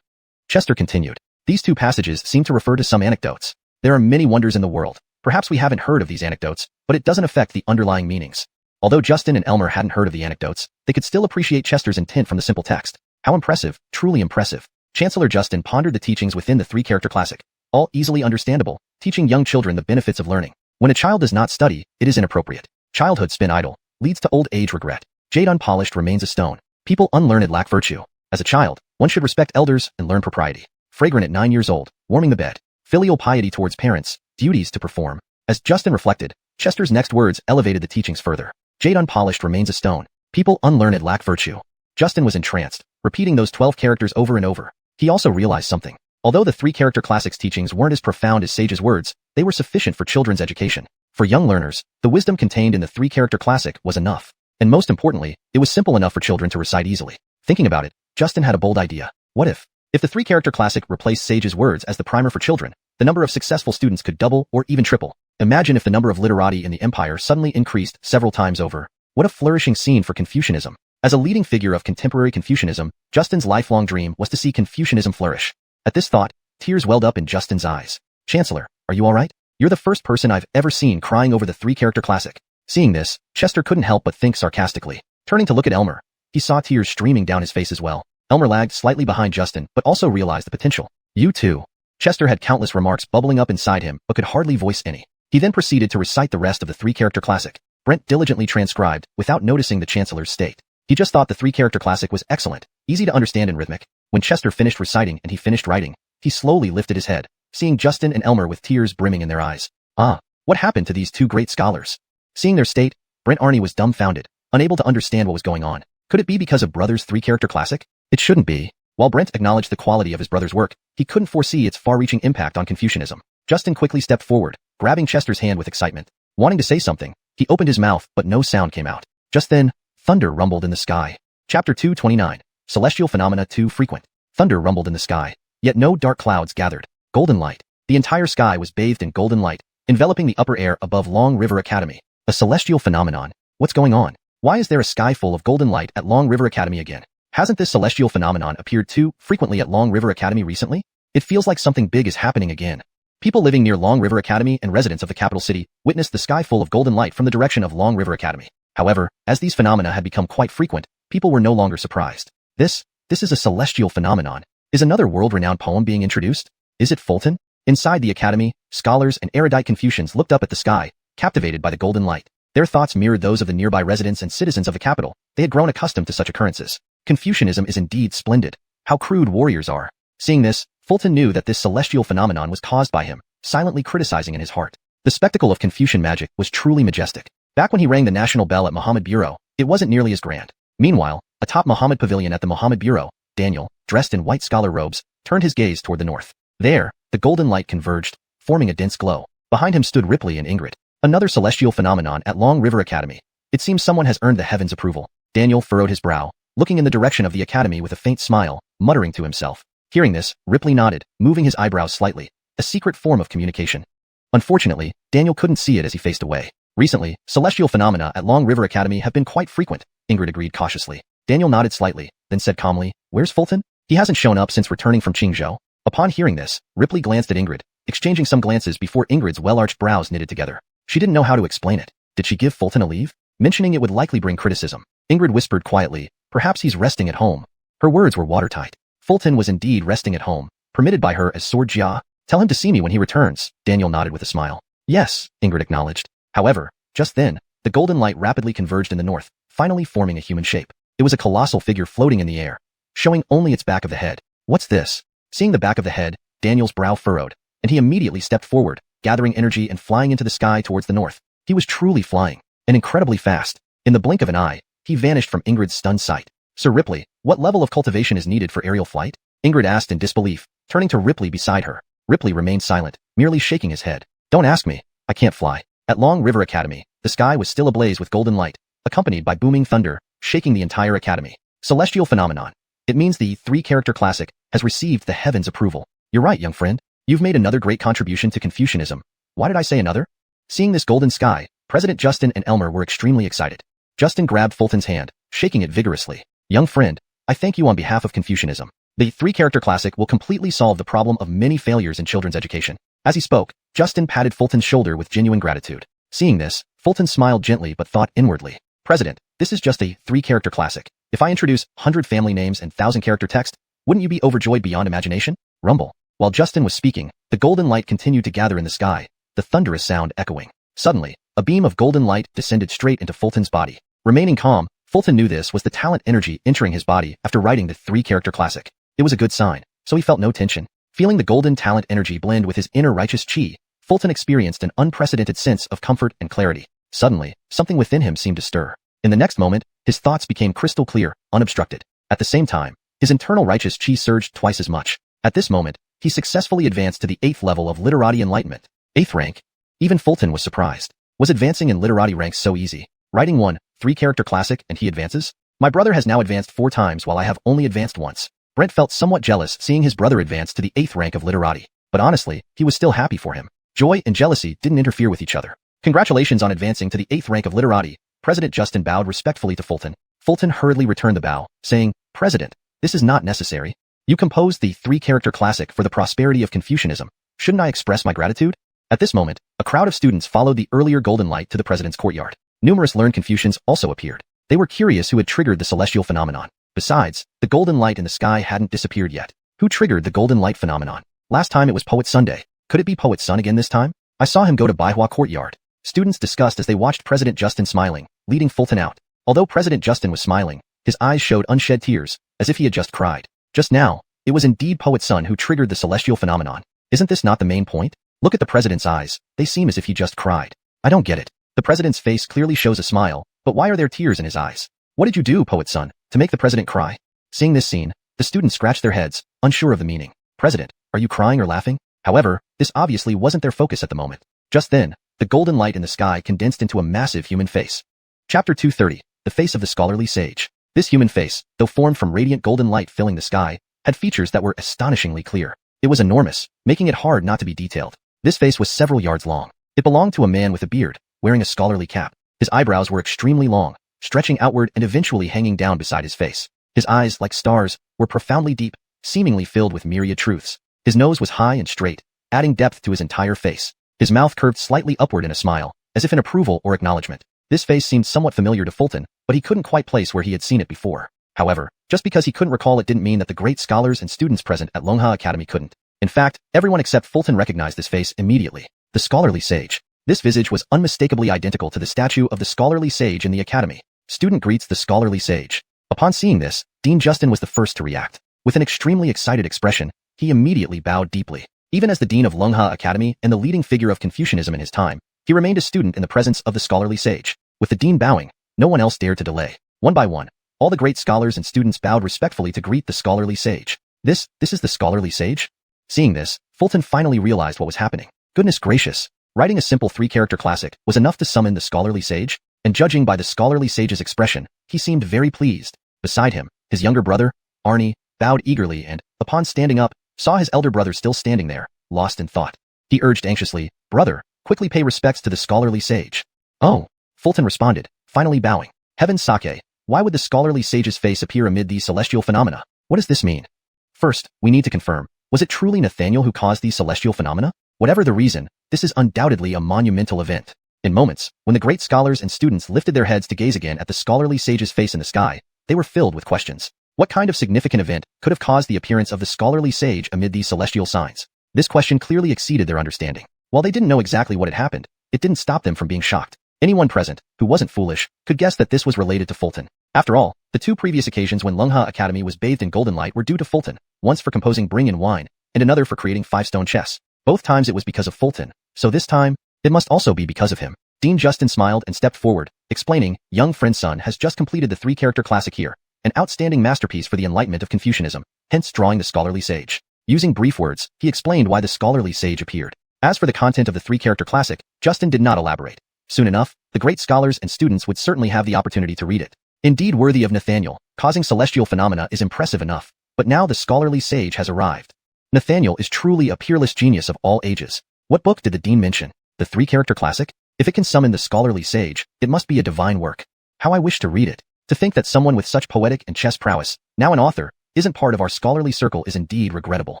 Chester continued. These 2 passages seem to refer to some anecdotes. There are many wonders in the world. Perhaps we haven't heard of these anecdotes, but it doesn't affect the underlying meanings. Although Justin and Elmer hadn't heard of the anecdotes, they could still appreciate Chester's intent from the simple text. How impressive, truly impressive. Chancellor Justin pondered the teachings within the three-character classic, all easily understandable, teaching young children the benefits of learning. When a child does not study, it is inappropriate. Childhood spin idle, leads to old age regret. Jade unpolished remains a stone. People unlearned lack virtue. As a child, one should respect elders and learn propriety. Fragrant at 9 years old, warming the bed. Filial piety towards parents, duties to perform. As Justin reflected, Chester's next words elevated the teachings further. Jade unpolished remains a stone. People unlearned lack virtue. Justin was entranced, repeating those 12 characters over and over. He also realized something. Although the three-character classic's teachings weren't as profound as Sage's words, they were sufficient for children's education. For young learners, the wisdom contained in the three-character classic was enough. And most importantly, it was simple enough for children to recite easily. Thinking about it, Justin had a bold idea. What if the three-character classic replaced Sage's words as the primer for children, the number of successful students could double or even triple. Imagine if the number of literati in the empire suddenly increased several times over. What a flourishing scene for Confucianism. As a leading figure of contemporary Confucianism, Justin's lifelong dream was to see Confucianism flourish. At this thought, tears welled up in Justin's eyes. Chancellor, are you alright? You're the first person I've ever seen crying over the three-character classic. Seeing this, Chester couldn't help but think sarcastically. Turning to look at Elmer, he saw tears streaming down his face as well. Elmer lagged slightly behind Justin, but also realized the potential. You too. Chester had countless remarks bubbling up inside him, but could hardly voice any. He then proceeded to recite the rest of the three-character classic. Brent diligently transcribed, without noticing the Chancellor's state. He just thought the three-character classic was excellent, easy to understand and rhythmic. When Chester finished reciting and he finished writing, he slowly lifted his head, seeing Justin and Elmer with tears brimming in their eyes. Ah, what happened to these two great scholars? Seeing their state, Brent Arnie was dumbfounded, unable to understand what was going on. Could it be because of brother's three-character classic? It shouldn't be. While Brent acknowledged the quality of his brother's work, he couldn't foresee its far-reaching impact on Confucianism. Justin quickly stepped forward, grabbing Chester's hand with excitement. Wanting to say something, he opened his mouth, but no sound came out. Just then, thunder rumbled in the sky. Chapter 229. Celestial phenomena too frequent. Thunder rumbled in the sky, yet no dark clouds gathered. Golden light. The entire sky was bathed in golden light, enveloping the upper air above Long River Academy. A celestial phenomenon. What's going on? Why is there a sky full of golden light at Long River Academy again? Hasn't this celestial phenomenon appeared too frequently at Long River Academy recently? It feels like something big is happening again. People living near Long River Academy and residents of the capital city witnessed the sky full of golden light from the direction of Long River Academy. However, as these phenomena had become quite frequent, people were no longer surprised. This is a celestial phenomenon. Is another world-renowned poem being introduced? Is it Fulton? Inside the academy, scholars and erudite Confucians looked up at the sky, captivated by the golden light. Their thoughts mirrored those of the nearby residents and citizens of the capital. They had grown accustomed to such occurrences. Confucianism is indeed splendid. How crude warriors are. Seeing this, Fulton knew that this celestial phenomenon was caused by him, silently criticizing in his heart. The spectacle of Confucian magic was truly majestic. Back when he rang the national bell at Muhammad Bureau, it wasn't nearly as grand. Meanwhile, atop Muhammad Pavilion at the Muhammad Bureau, Daniel, dressed in white scholar robes, turned his gaze toward the north. There, the golden light converged, forming a dense glow. Behind him stood Ripley and Ingrid, another celestial phenomenon at Long River Academy. It seems someone has earned the heavens' approval. Daniel furrowed his brow, looking in the direction of the academy with a faint smile, muttering to himself. Hearing this, Ripley nodded, moving his eyebrows slightly, a secret form of communication. Unfortunately, Daniel couldn't see it as he faced away. Recently, celestial phenomena at Long River Academy have been quite frequent, Ingrid agreed cautiously. Daniel nodded slightly, then said calmly, "Where's Fulton? He hasn't shown up since returning from Qingzhou." Upon hearing this, Ripley glanced at Ingrid, exchanging some glances before Ingrid's well-arched brows knitted together. She didn't know how to explain it. Did she give Fulton a leave? Mentioning it would likely bring criticism. Ingrid whispered quietly, "Perhaps he's resting at home." Her words were watertight. Fulton was indeed resting at home, permitted by her as Sword Jia. "Tell him to see me when he returns." Daniel nodded with a smile. "Yes," Ingrid acknowledged. However, just then, the golden light rapidly converged in the north, finally forming a human shape. It was a colossal figure floating in the air, showing only its back of the head. "What's this?" Seeing the back of the head, Daniel's brow furrowed, and he immediately stepped forward, gathering energy and flying into the sky towards the north. He was truly flying, and incredibly fast. In the blink of an eye, he vanished from Ingrid's stunned sight. "Sir Ripley, what level of cultivation is needed for aerial flight?" Ingrid asked in disbelief, turning to Ripley beside her. Ripley remained silent, merely shaking his head. "Don't ask me. I can't fly." At Long River Academy, the sky was still ablaze with golden light, accompanied by booming thunder, shaking the entire academy. Celestial phenomenon. It means the three-character classic has received the heavens' approval. "You're right, young friend. You've made another great contribution to Confucianism." "Why did I say another?" Seeing this golden sky, President Justin and Elmer were extremely excited. Justin grabbed Fulton's hand, shaking it vigorously. "Young friend, I thank you on behalf of Confucianism. The three-character classic will completely solve the problem of many failures in children's education." As he spoke, Justin patted Fulton's shoulder with genuine gratitude. Seeing this, Fulton smiled gently but thought inwardly. "President, this is just a three-character classic. If I introduce 100 family names and 1,000-character text, wouldn't you be overjoyed beyond imagination?" Rumble. While Justin was speaking, the golden light continued to gather in the sky, the thunderous sound echoing. Suddenly, a beam of golden light descended straight into Fulton's body. Remaining calm, Fulton knew this was the talent energy entering his body after writing the three-character classic. It was a good sign, so he felt no tension. Feeling the golden talent energy blend with his inner righteous chi, Fulton experienced an unprecedented sense of comfort and clarity. Suddenly, something within him seemed to stir. In the next moment, his thoughts became crystal clear, unobstructed. At the same time, his internal righteous chi surged twice as much. At this moment, he successfully advanced to the 8th level of literati enlightenment. 8th rank? Even Fulton was surprised. Was advancing in literati ranks so easy? Writing one, three-character classic and he advances? My brother has now advanced 4 times while I have only advanced once. Brent felt somewhat jealous seeing his brother advance to the 8th rank of literati. But honestly, he was still happy for him. Joy and jealousy didn't interfere with each other. "Congratulations on advancing to the 8th rank of literati." President Justin bowed respectfully to Fulton. Fulton hurriedly returned the bow, saying, "President, this is not necessary. You composed the three-character classic for the prosperity of Confucianism. Shouldn't I express my gratitude?" At this moment, a crowd of students followed the earlier golden light to the president's courtyard. Numerous learned Confucians also appeared. They were curious who had triggered the celestial phenomenon. Besides, the golden light in the sky hadn't disappeared yet. Who triggered the golden light phenomenon? Last time it was Poet Sunday. Could it be Poet Sun again this time? I saw him go to Baihua Courtyard. Students discussed as they watched President Justin smiling, leading Fulton out. Although President Justin was smiling, his eyes showed unshed tears, as if he had just cried. Just now, it was indeed Poet Sun who triggered the celestial phenomenon. Isn't this not the main point? Look at the president's eyes. They seem as if he just cried. I don't get it. The president's face clearly shows a smile, but why are there tears in his eyes? What did you do, Poet Sun, to make the president cry? Seeing this scene, the students scratched their heads, unsure of the meaning. President, are you crying or laughing? However, this obviously wasn't their focus at the moment. Just then, the golden light in the sky condensed into a massive human face. Chapter 230, The Face of the Scholarly Sage. This human face, though formed from radiant golden light filling the sky, had features that were astonishingly clear. It was enormous, making it hard not to be detailed. This face was several yards long. It belonged to a man with a beard, wearing a scholarly cap. His eyebrows were extremely long, stretching outward and eventually hanging down beside his face. His eyes, like stars, were profoundly deep, seemingly filled with myriad truths. His nose was high and straight, adding depth to his entire face. His mouth curved slightly upward in a smile, as if in approval or acknowledgement. This face seemed somewhat familiar to Fulton, but he couldn't quite place where he had seen it before. However, just because he couldn't recall it didn't mean that the great scholars and students present at Longha Academy couldn't. In fact, everyone except Fulton recognized this face immediately. The scholarly sage. This visage was unmistakably identical to the statue of the scholarly sage in the academy. Student greets the scholarly sage. Upon seeing this, Dean Justin was the first to react. With an extremely excited expression, he immediately bowed deeply. Even as the dean of Longha Academy and the leading figure of Confucianism in his time, he remained a student in the presence of the scholarly sage. With the dean bowing, No one else dared to delay. One by one, all the great scholars and students bowed respectfully to greet the scholarly sage. This is the scholarly sage? Seeing this, Fulton finally realized what was happening. Goodness gracious. Writing a simple 3-character classic was enough to summon the scholarly sage, and judging by the scholarly sage's expression, he seemed very pleased. Beside him, his younger brother, Arnie, bowed eagerly and, upon standing up, saw his elder brother still standing there, lost in thought. He urged anxiously, "Brother, quickly pay respects to the scholarly sage." "Oh," Fulton responded, finally bowing. "Heaven's sake, why would the scholarly sage's face appear amid these celestial phenomena? What does this mean?" "First, we need to confirm, was it truly Nathaniel who caused these celestial phenomena? Whatever the reason, this is undoubtedly a monumental event." In moments, when the great scholars and students lifted their heads to gaze again at the scholarly sage's face in the sky, they were filled with questions. What kind of significant event could have caused the appearance of the scholarly sage amid these celestial signs? This question clearly exceeded their understanding. While they didn't know exactly what had happened, it didn't stop them from being shocked. Anyone present, who wasn't foolish, could guess that this was related to Fulton. After all, the 2 previous occasions when Lungha Academy was bathed in golden light were due to Fulton, once for composing Bring in Wine, and another for creating 5-stone chess. Both times it was because of Fulton, so this time, it must also be because of him. Dean Justin smiled and stepped forward, explaining, "Young friend's son has just completed the 3-character classic here, an outstanding masterpiece for the enlightenment of Confucianism, hence drawing the scholarly sage." Using brief words, he explained why the scholarly sage appeared. As for the content of the 3-character classic, Justin did not elaborate. Soon enough, the great scholars and students would certainly have the opportunity to read it. Indeed worthy of Nathaniel, causing celestial phenomena is impressive enough, but now the scholarly sage has arrived. Nathaniel is truly a peerless genius of all ages. What book did the dean mention? The 3-character classic? If it can summon the scholarly sage, it must be a divine work. How I wish to read it. To think that someone with such poetic and chess prowess, now an author, isn't part of our scholarly circle is indeed regrettable.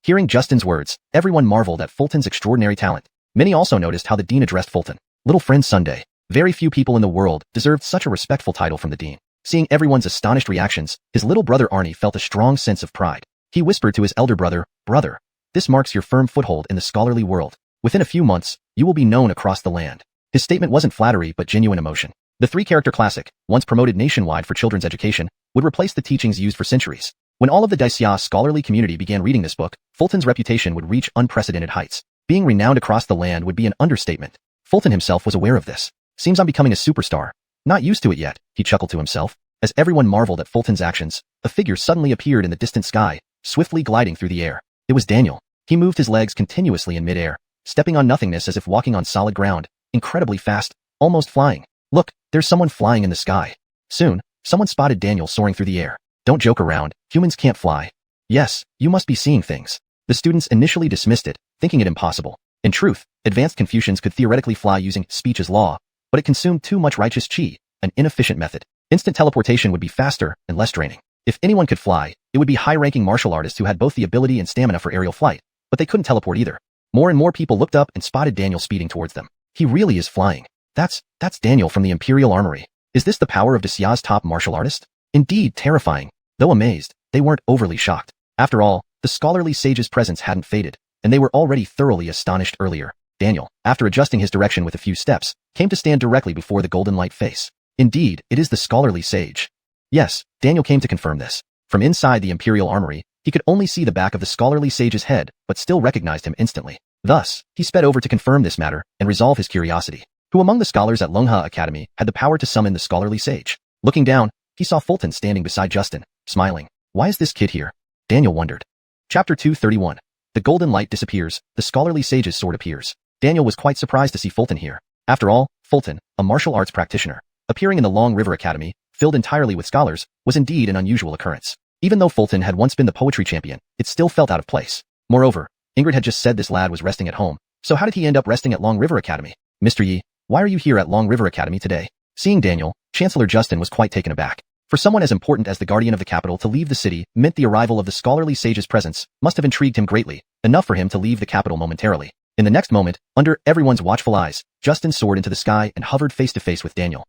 Hearing Justin's words, everyone marveled at Fulton's extraordinary talent. Many also noticed how the dean addressed Fulton. "Little friend Sunday." Very few people in the world deserved such a respectful title from the dean. Seeing everyone's astonished reactions, his little brother Arnie felt a strong sense of pride. He whispered to his elder brother, "Brother, this marks your firm foothold in the scholarly world. Within a few months, you will be known across the land." His statement wasn't flattery but genuine emotion. The 3-character classic, once promoted nationwide for children's education, would replace the teachings used for centuries. When all of the Daisya scholarly community began reading this book, Fulton's reputation would reach unprecedented heights. Being renowned across the land would be an understatement. Fulton himself was aware of this. "Seems I'm becoming a superstar. Not used to it yet," he chuckled to himself. As everyone marveled at Fulton's actions, a figure suddenly appeared in the distant sky, swiftly gliding through the air. It was Daniel. He moved his legs continuously in midair, stepping on nothingness as if walking on solid ground, incredibly fast, almost flying. "Look, there's someone flying in the sky." Soon, someone spotted Daniel soaring through the air. "Don't joke around, humans can't fly." "Yes, you must be seeing things." The students initially dismissed it, thinking it impossible. In truth, advanced Confucians could theoretically fly using speech as law, but it consumed too much righteous qi, an inefficient method. Instant teleportation would be faster and less draining. If anyone could fly, it would be high-ranking martial artists who had both the ability and stamina for aerial flight, but they couldn't teleport either. More and more people looked up and spotted Daniel speeding towards them. He really is flying. That's Daniel from the Imperial Armory. Is this the power of Dacia's top martial artist? Indeed terrifying. Though amazed, they weren't overly shocked. After all, the scholarly sage's presence hadn't faded, and they were already thoroughly astonished earlier. Daniel, after adjusting his direction with a few steps, came to stand directly before the golden light face. Indeed, it is the scholarly sage. Yes, Daniel came to confirm this. From inside the Imperial Armory, he could only see the back of the scholarly sage's head, but still recognized him instantly. Thus, he sped over to confirm this matter and resolve his curiosity. Who among the scholars at Lungha Academy had the power to summon the scholarly sage? Looking down, he saw Fulton standing beside Justin, smiling. Why is this kid here? Daniel wondered. Chapter 231. The golden light disappears, the scholarly sage's sword appears. Daniel was quite surprised to see Fulton here. After all, Fulton, a martial arts practitioner, appearing in the Long River Academy, filled entirely with scholars, was indeed an unusual occurrence. Even though Fulton had once been the poetry champion, it still felt out of place. Moreover, Ingrid had just said this lad was resting at home, so how did he end up resting at Long River Academy? Mr. Yi, why are you here at Long River Academy today? Seeing Daniel, Chancellor Justin was quite taken aback. For someone as important as the guardian of the capital to leave the city meant the arrival of the scholarly sage's presence must have intrigued him greatly, enough for him to leave the capital momentarily. In the next moment, under everyone's watchful eyes, Justin soared into the sky and hovered face to face with Daniel.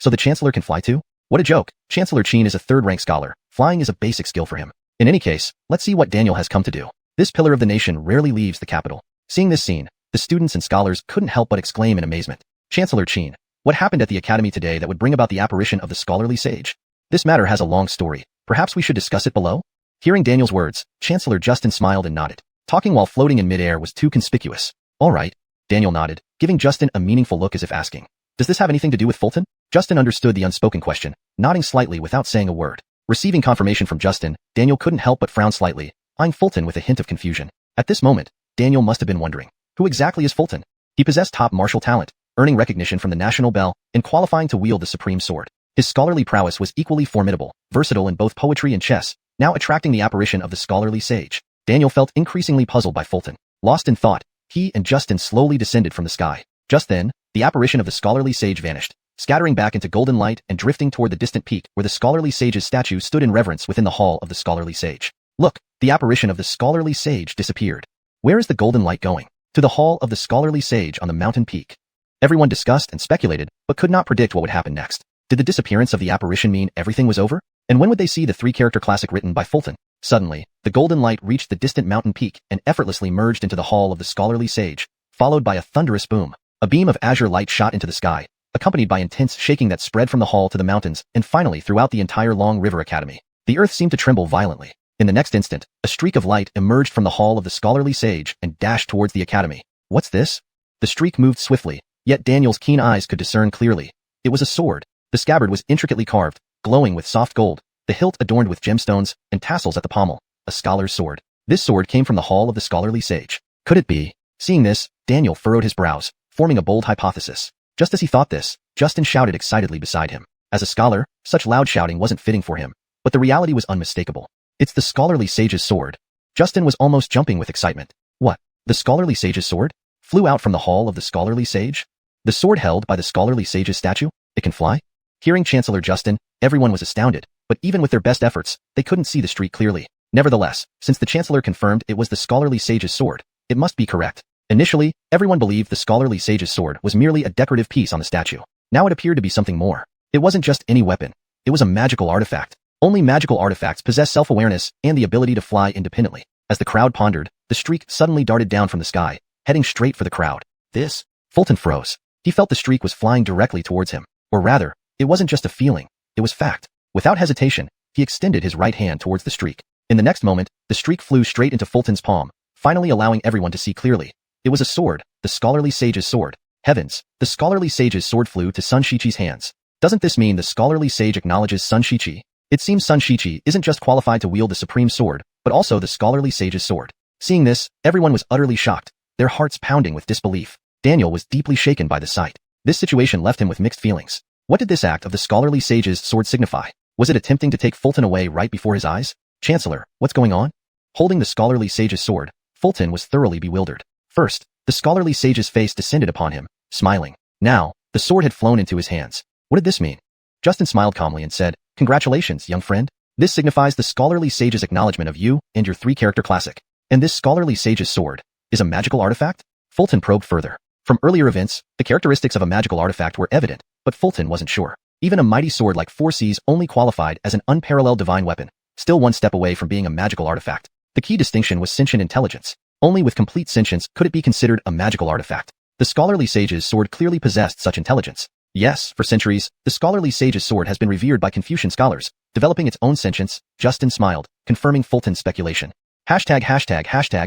So the Chancellor can fly too? What a joke. Chancellor Jian is a third-rank scholar. Flying is a basic skill for him. In any case, let's see what Daniel has come to do. This pillar of the nation rarely leaves the capital. Seeing this scene, the students and scholars couldn't help but exclaim in amazement. Chancellor Jian, what happened at the academy today that would bring about the apparition of the scholarly sage? This matter has a long story. Perhaps we should discuss it below? Hearing Daniel's words, Chancellor Justin smiled and nodded. Talking while floating in midair was too conspicuous. All right. Daniel nodded, giving Justin a meaningful look as if asking, does this have anything to do with Fulton? Justin understood the unspoken question, nodding slightly without saying a word. Receiving confirmation from Justin, Daniel couldn't help but frown slightly, eyeing Fulton with a hint of confusion. At this moment, Daniel must have been wondering, who exactly is Fulton? He possessed top martial talent, earning recognition from the National Bell, and qualifying to wield the supreme sword. His scholarly prowess was equally formidable, versatile in both poetry and chess, now attracting the apparition of the scholarly sage. Daniel felt increasingly puzzled by Fulton. Lost in thought, he and Justin slowly descended from the sky. Just then, the apparition of the scholarly sage vanished, scattering back into golden light and drifting toward the distant peak where the scholarly sage's statue stood in reverence within the hall of the scholarly sage. Look, the apparition of the scholarly sage disappeared. Where is the golden light going? To the hall of the scholarly sage on the mountain peak. Everyone discussed and speculated, but could not predict what would happen next. Did the disappearance of the apparition mean everything was over? And when would they see the three-character classic written by Fulton? Suddenly, the golden light reached the distant mountain peak and effortlessly merged into the hall of the scholarly sage, followed by a thunderous boom. A beam of azure light shot into the sky, accompanied by intense shaking that spread from the hall to the mountains and finally throughout the entire Long River Academy. The earth seemed to tremble violently. In the next instant, a streak of light emerged from the hall of the scholarly sage and dashed towards the academy. What's this? The streak moved swiftly, yet Daniel's keen eyes could discern clearly. It was a sword. The scabbard was intricately carved, glowing with soft gold, the hilt adorned with gemstones and tassels at the pommel. A scholar's sword. This sword came from the hall of the scholarly sage. Could it be? Seeing this, Daniel furrowed his brows, forming a bold hypothesis. Just as he thought this, Justin shouted excitedly beside him. As a scholar, such loud shouting wasn't fitting for him, but the reality was unmistakable. It's the scholarly sage's sword. Justin was almost jumping with excitement. What? The scholarly sage's sword? Flew out from the hall of the scholarly sage? The sword held by the scholarly sage's statue? It can fly? Hearing Chancellor Justin, everyone was astounded, but even with their best efforts, they couldn't see the streak clearly. Nevertheless, since the Chancellor confirmed it was the scholarly sage's sword, it must be correct. Initially, everyone believed the scholarly sage's sword was merely a decorative piece on the statue. Now it appeared to be something more. It wasn't just any weapon. It was a magical artifact. Only magical artifacts possess self-awareness and the ability to fly independently. As the crowd pondered, the streak suddenly darted down from the sky, heading straight for the crowd. This? Fulton froze. He felt the streak was flying directly towards him. Or rather, it wasn't just a feeling, it was fact. Without hesitation, he extended his right hand towards the streak. In the next moment, the streak flew straight into Fulton's palm, finally allowing everyone to see clearly. It was a sword, the scholarly sage's sword. Heavens, the scholarly sage's sword flew to Sun Shichi's hands. Doesn't this mean the scholarly sage acknowledges Sun Shichi? It seems Sun Shichi isn't just qualified to wield the supreme sword, but also the scholarly sage's sword. Seeing this, everyone was utterly shocked, their hearts pounding with disbelief. Daniel was deeply shaken by the sight. This situation left him with mixed feelings. What did this act of the scholarly sage's sword signify? Was it attempting to take Fulton away right before his eyes? Chancellor, what's going on? Holding the scholarly sage's sword, Fulton was thoroughly bewildered. First, the scholarly sage's face descended upon him, smiling. Now, the sword had flown into his hands. What did this mean? Justin smiled calmly and said, "Congratulations, young friend. This signifies the scholarly sage's acknowledgement of you and your three-character classic. And this scholarly sage's sword is a magical artifact?" Fulton probed further. From earlier events, the characteristics of a magical artifact were evident, but Fulton wasn't sure. Even a mighty sword like 4C's only qualified as an unparalleled divine weapon, still one step away from being a magical artifact. The key distinction was sentient intelligence. Only with complete sentience could it be considered a magical artifact. The scholarly sage's sword clearly possessed such intelligence. Yes, for centuries, the scholarly sage's sword has been revered by Confucian scholars, developing its own sentience. Justin smiled, confirming Fulton's speculation. Hashtag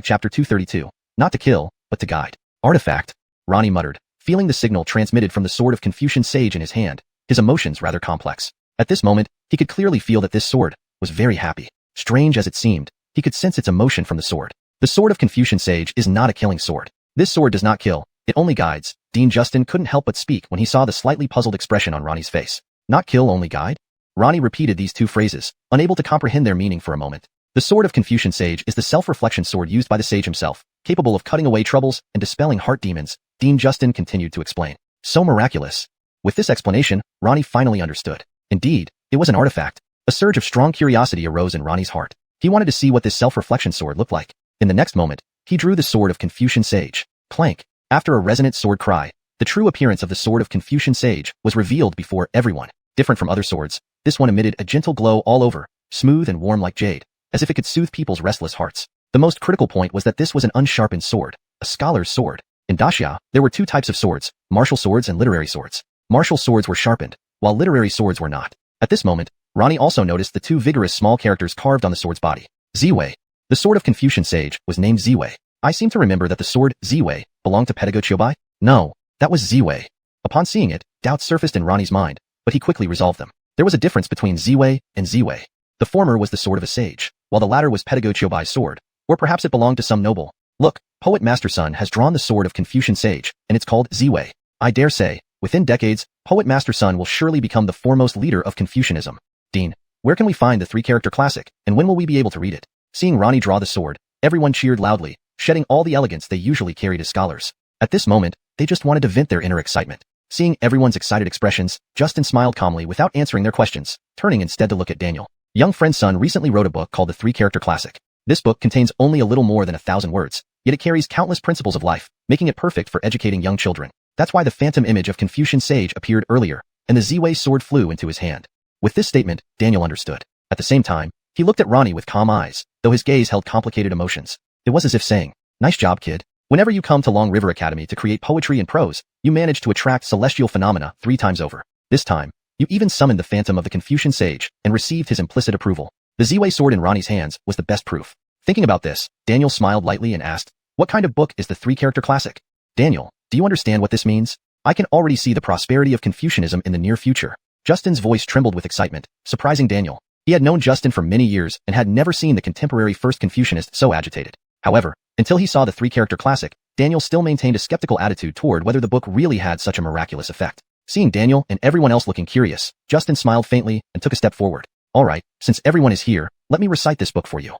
chapter 232. Not to kill, but to guide. Artifact? Ronnie muttered, feeling the signal transmitted from the sword of Confucian sage in his hand, his emotions rather complex. At this moment, he could clearly feel that this sword was very happy. Strange as it seemed, he could sense its emotion from the sword. The sword of Confucian sage is not a killing sword. This sword does not kill, it only guides. Dean Justin couldn't help but speak when he saw the slightly puzzled expression on Ronnie's face. Not kill, only guide? Ronnie repeated these two phrases, unable to comprehend their meaning for a moment. The sword of Confucian sage is the self-reflection sword used by the sage himself, capable of cutting away troubles and dispelling heart demons. Dean Justin continued to explain. So miraculous. With this explanation, Ronnie finally understood. Indeed, it was an artifact. A surge of strong curiosity arose in Ronnie's heart. He wanted to see what this self-reflection sword looked like. In the next moment, he drew the sword of Confucian sage. Clank. After a resonant sword cry, the true appearance of the sword of Confucian sage was revealed before everyone. Different from other swords, this one emitted a gentle glow all over, smooth and warm like jade, as if it could soothe people's restless hearts. The most critical point was that this was an unsharpened sword, a scholar's sword. In Daxia, there were two types of swords, martial swords and literary swords. Martial swords were sharpened, while literary swords were not. At this moment, Ronnie also noticed the two vigorous small characters carved on the sword's body. Ziwei. The sword of Confucian sage was named Ziwei. I seem to remember that the sword, Ziwei, belonged to Pedagogue Chiobai? No, that was Ziwei. Upon seeing it, doubts surfaced in Ronnie's mind, but he quickly resolved them. There was a difference between Ziwei and Ziwei. The former was the sword of a sage, while the latter was Pedagogobai's sword, or perhaps it belonged to some noble. Look, Poet Master Sun has drawn the sword of Confucian sage, and it's called Ziwei. I dare say, within decades, Poet Master Sun will surely become the foremost leader of Confucianism. Dean, where can we find the three-character classic, and when will we be able to read it? Seeing Ronnie draw the sword, everyone cheered loudly, shedding all the elegance they usually carried as scholars. At this moment, they just wanted to vent their inner excitement. Seeing everyone's excited expressions, Justin smiled calmly without answering their questions, turning instead to look at Daniel. Young friend's son recently wrote a book called The Three-Character Classic. This book contains only a little more than 1,000 words, yet it carries countless principles of life, making it perfect for educating young children. That's why the phantom image of Confucian sage appeared earlier, and the Ziwei sword flew into his hand. With this statement, Daniel understood. At the same time, he looked at Ronnie with calm eyes, though his gaze held complicated emotions. It was as if saying, "Nice job, kid. Whenever you come to Long River Academy to create poetry and prose, you manage to attract celestial phenomena 3 times over. This time, you even summoned the phantom of the Confucian sage and received his implicit approval." The Ziwei sword in Ronnie's hands was the best proof. Thinking about this, Daniel smiled lightly and asked, "What kind of book is the three-character classic?" "Daniel, do you understand what this means? I can already see the prosperity of Confucianism in the near future." Justin's voice trembled with excitement, surprising Daniel. He had known Justin for many years and had never seen the contemporary first Confucianist so agitated. However, until he saw the three-character classic, Daniel still maintained a skeptical attitude toward whether the book really had such a miraculous effect. Seeing Daniel and everyone else looking curious, Justin smiled faintly and took a step forward. "All right, since everyone is here, let me recite this book for you."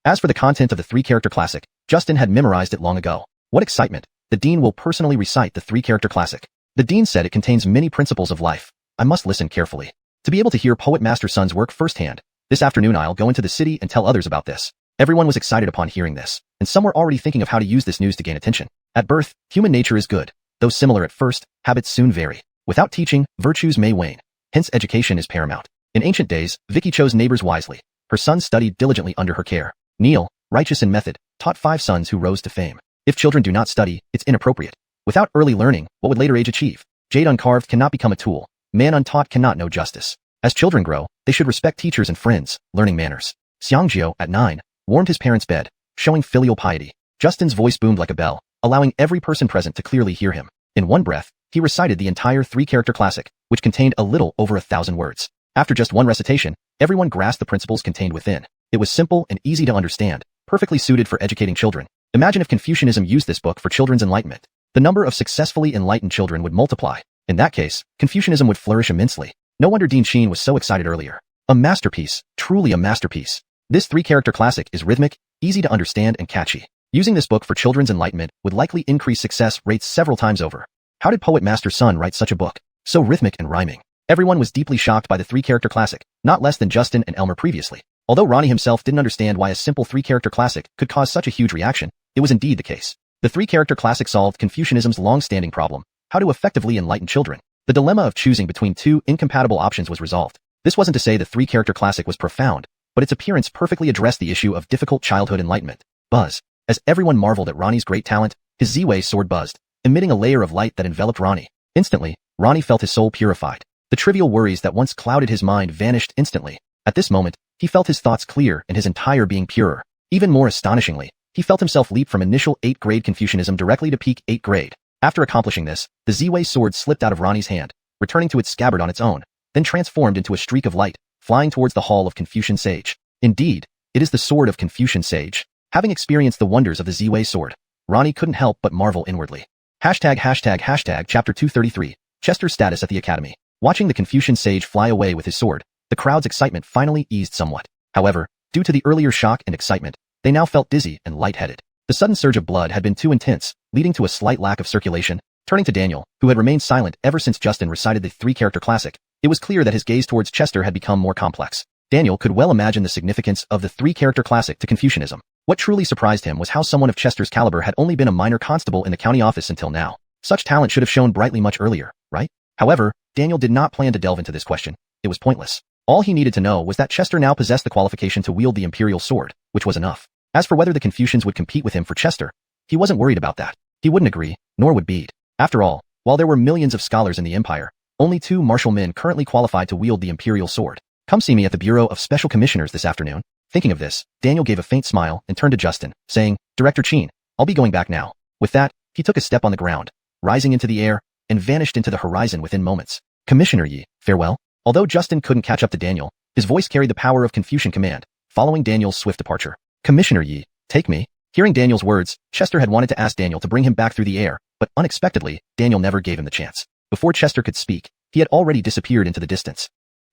As for the content of the three-character classic, Justin had memorized it long ago. What excitement! The dean will personally recite the three-character classic. The dean said it contains many principles of life. I must listen carefully. To be able to hear Poet Master Sun's work firsthand, this afternoon I'll go into the city and tell others about this. Everyone was excited upon hearing this, and some were already thinking of how to use this news to gain attention. At birth, human nature is good. Though similar at first, habits soon vary. Without teaching, virtues may wane. Hence education is paramount. In ancient days, Vicky chose neighbors wisely. Her sons studied diligently under her care. Neil, righteous in method, taught 5 sons who rose to fame. If children do not study, it's inappropriate. Without early learning, what would later age achieve? Jade uncarved cannot become a tool. Man untaught cannot know justice. As children grow, they should respect teachers and friends, learning manners. Xiangjio, at 9, warmed his parents' bed, showing filial piety. Justin's voice boomed like a bell, allowing every person present to clearly hear him. In one breath, he recited the entire three-character classic, which contained a little over 1,000 words. After just one recitation, everyone grasped the principles contained within. It was simple and easy to understand, perfectly suited for educating children. Imagine if Confucianism used this book for children's enlightenment. The number of successfully enlightened children would multiply. In that case, Confucianism would flourish immensely. No wonder Dean Sheen was so excited earlier. A masterpiece, truly a masterpiece. This three-character classic is rhythmic, easy to understand and catchy. Using this book for children's enlightenment would likely increase success rates several times over. How did Poet Master Sun write such a book? So rhythmic and rhyming. Everyone was deeply shocked by the three-character classic, not less than Justin and Elmer previously. Although Ronnie himself didn't understand why a simple three-character classic could cause such a huge reaction, it was indeed the case. The three-character classic solved Confucianism's long-standing problem, how to effectively enlighten children. The dilemma of choosing between 2 incompatible options was resolved. This wasn't to say the three-character classic was profound, but its appearance perfectly addressed the issue of difficult childhood enlightenment. Buzz. As everyone marveled at Ronnie's great talent, his Ziwei sword buzzed, emitting a layer of light that enveloped Ronnie. Instantly, Ronnie felt his soul purified. The trivial worries that once clouded his mind vanished instantly. At this moment, he felt his thoughts clear and his entire being purer. Even more astonishingly, he felt himself leap from initial 8th grade Confucianism directly to peak 8th grade. After accomplishing this, the Ziwei sword slipped out of Ronnie's hand, returning to its scabbard on its own, then transformed into a streak of light, flying towards the hall of Confucian sage. Indeed, it is the sword of Confucian sage. Having experienced the wonders of the Ziwei sword, Ronnie couldn't help but marvel inwardly. Chapter 233, Chester's status at the academy. Watching the Confucian sage fly away with his sword, the crowd's excitement finally eased somewhat. However, due to the earlier shock and excitement, they now felt dizzy and lightheaded. The sudden surge of blood had been too intense, leading to a slight lack of circulation. Turning to Daniel, who had remained silent ever since Justin recited the three-character classic, it was clear that his gaze towards Chester had become more complex. Daniel could well imagine the significance of the three-character classic to Confucianism. What truly surprised him was how someone of Chester's caliber had only been a minor constable in the county office until now. Such talent should have shone brightly much earlier, right? However, Daniel did not plan to delve into this question. It was pointless. All he needed to know was that Chester now possessed the qualification to wield the imperial sword, which was enough. As for whether the Confucians would compete with him for Chester, he wasn't worried about that. He wouldn't agree, nor would Bede. After all, while there were millions of scholars in the empire, only 2 martial men currently qualified to wield the imperial sword. Come see me at the Bureau of Special Commissioners this afternoon. Thinking of this, Daniel gave a faint smile and turned to Justin, saying, "Director Cheen, I'll be going back now." With that, he took a step on the ground, rising into the air, and vanished into the horizon within moments. "Commissioner Yi, Farewell? Although Justin couldn't catch up to Daniel, his voice carried the power of Confucian command, following Daniel's swift departure. Commissioner Yi, take me. Hearing Daniel's words, Chester had wanted to ask Daniel to bring him back through the air, but unexpectedly, Daniel never gave him the chance. Before Chester could speak, he had already disappeared into the distance.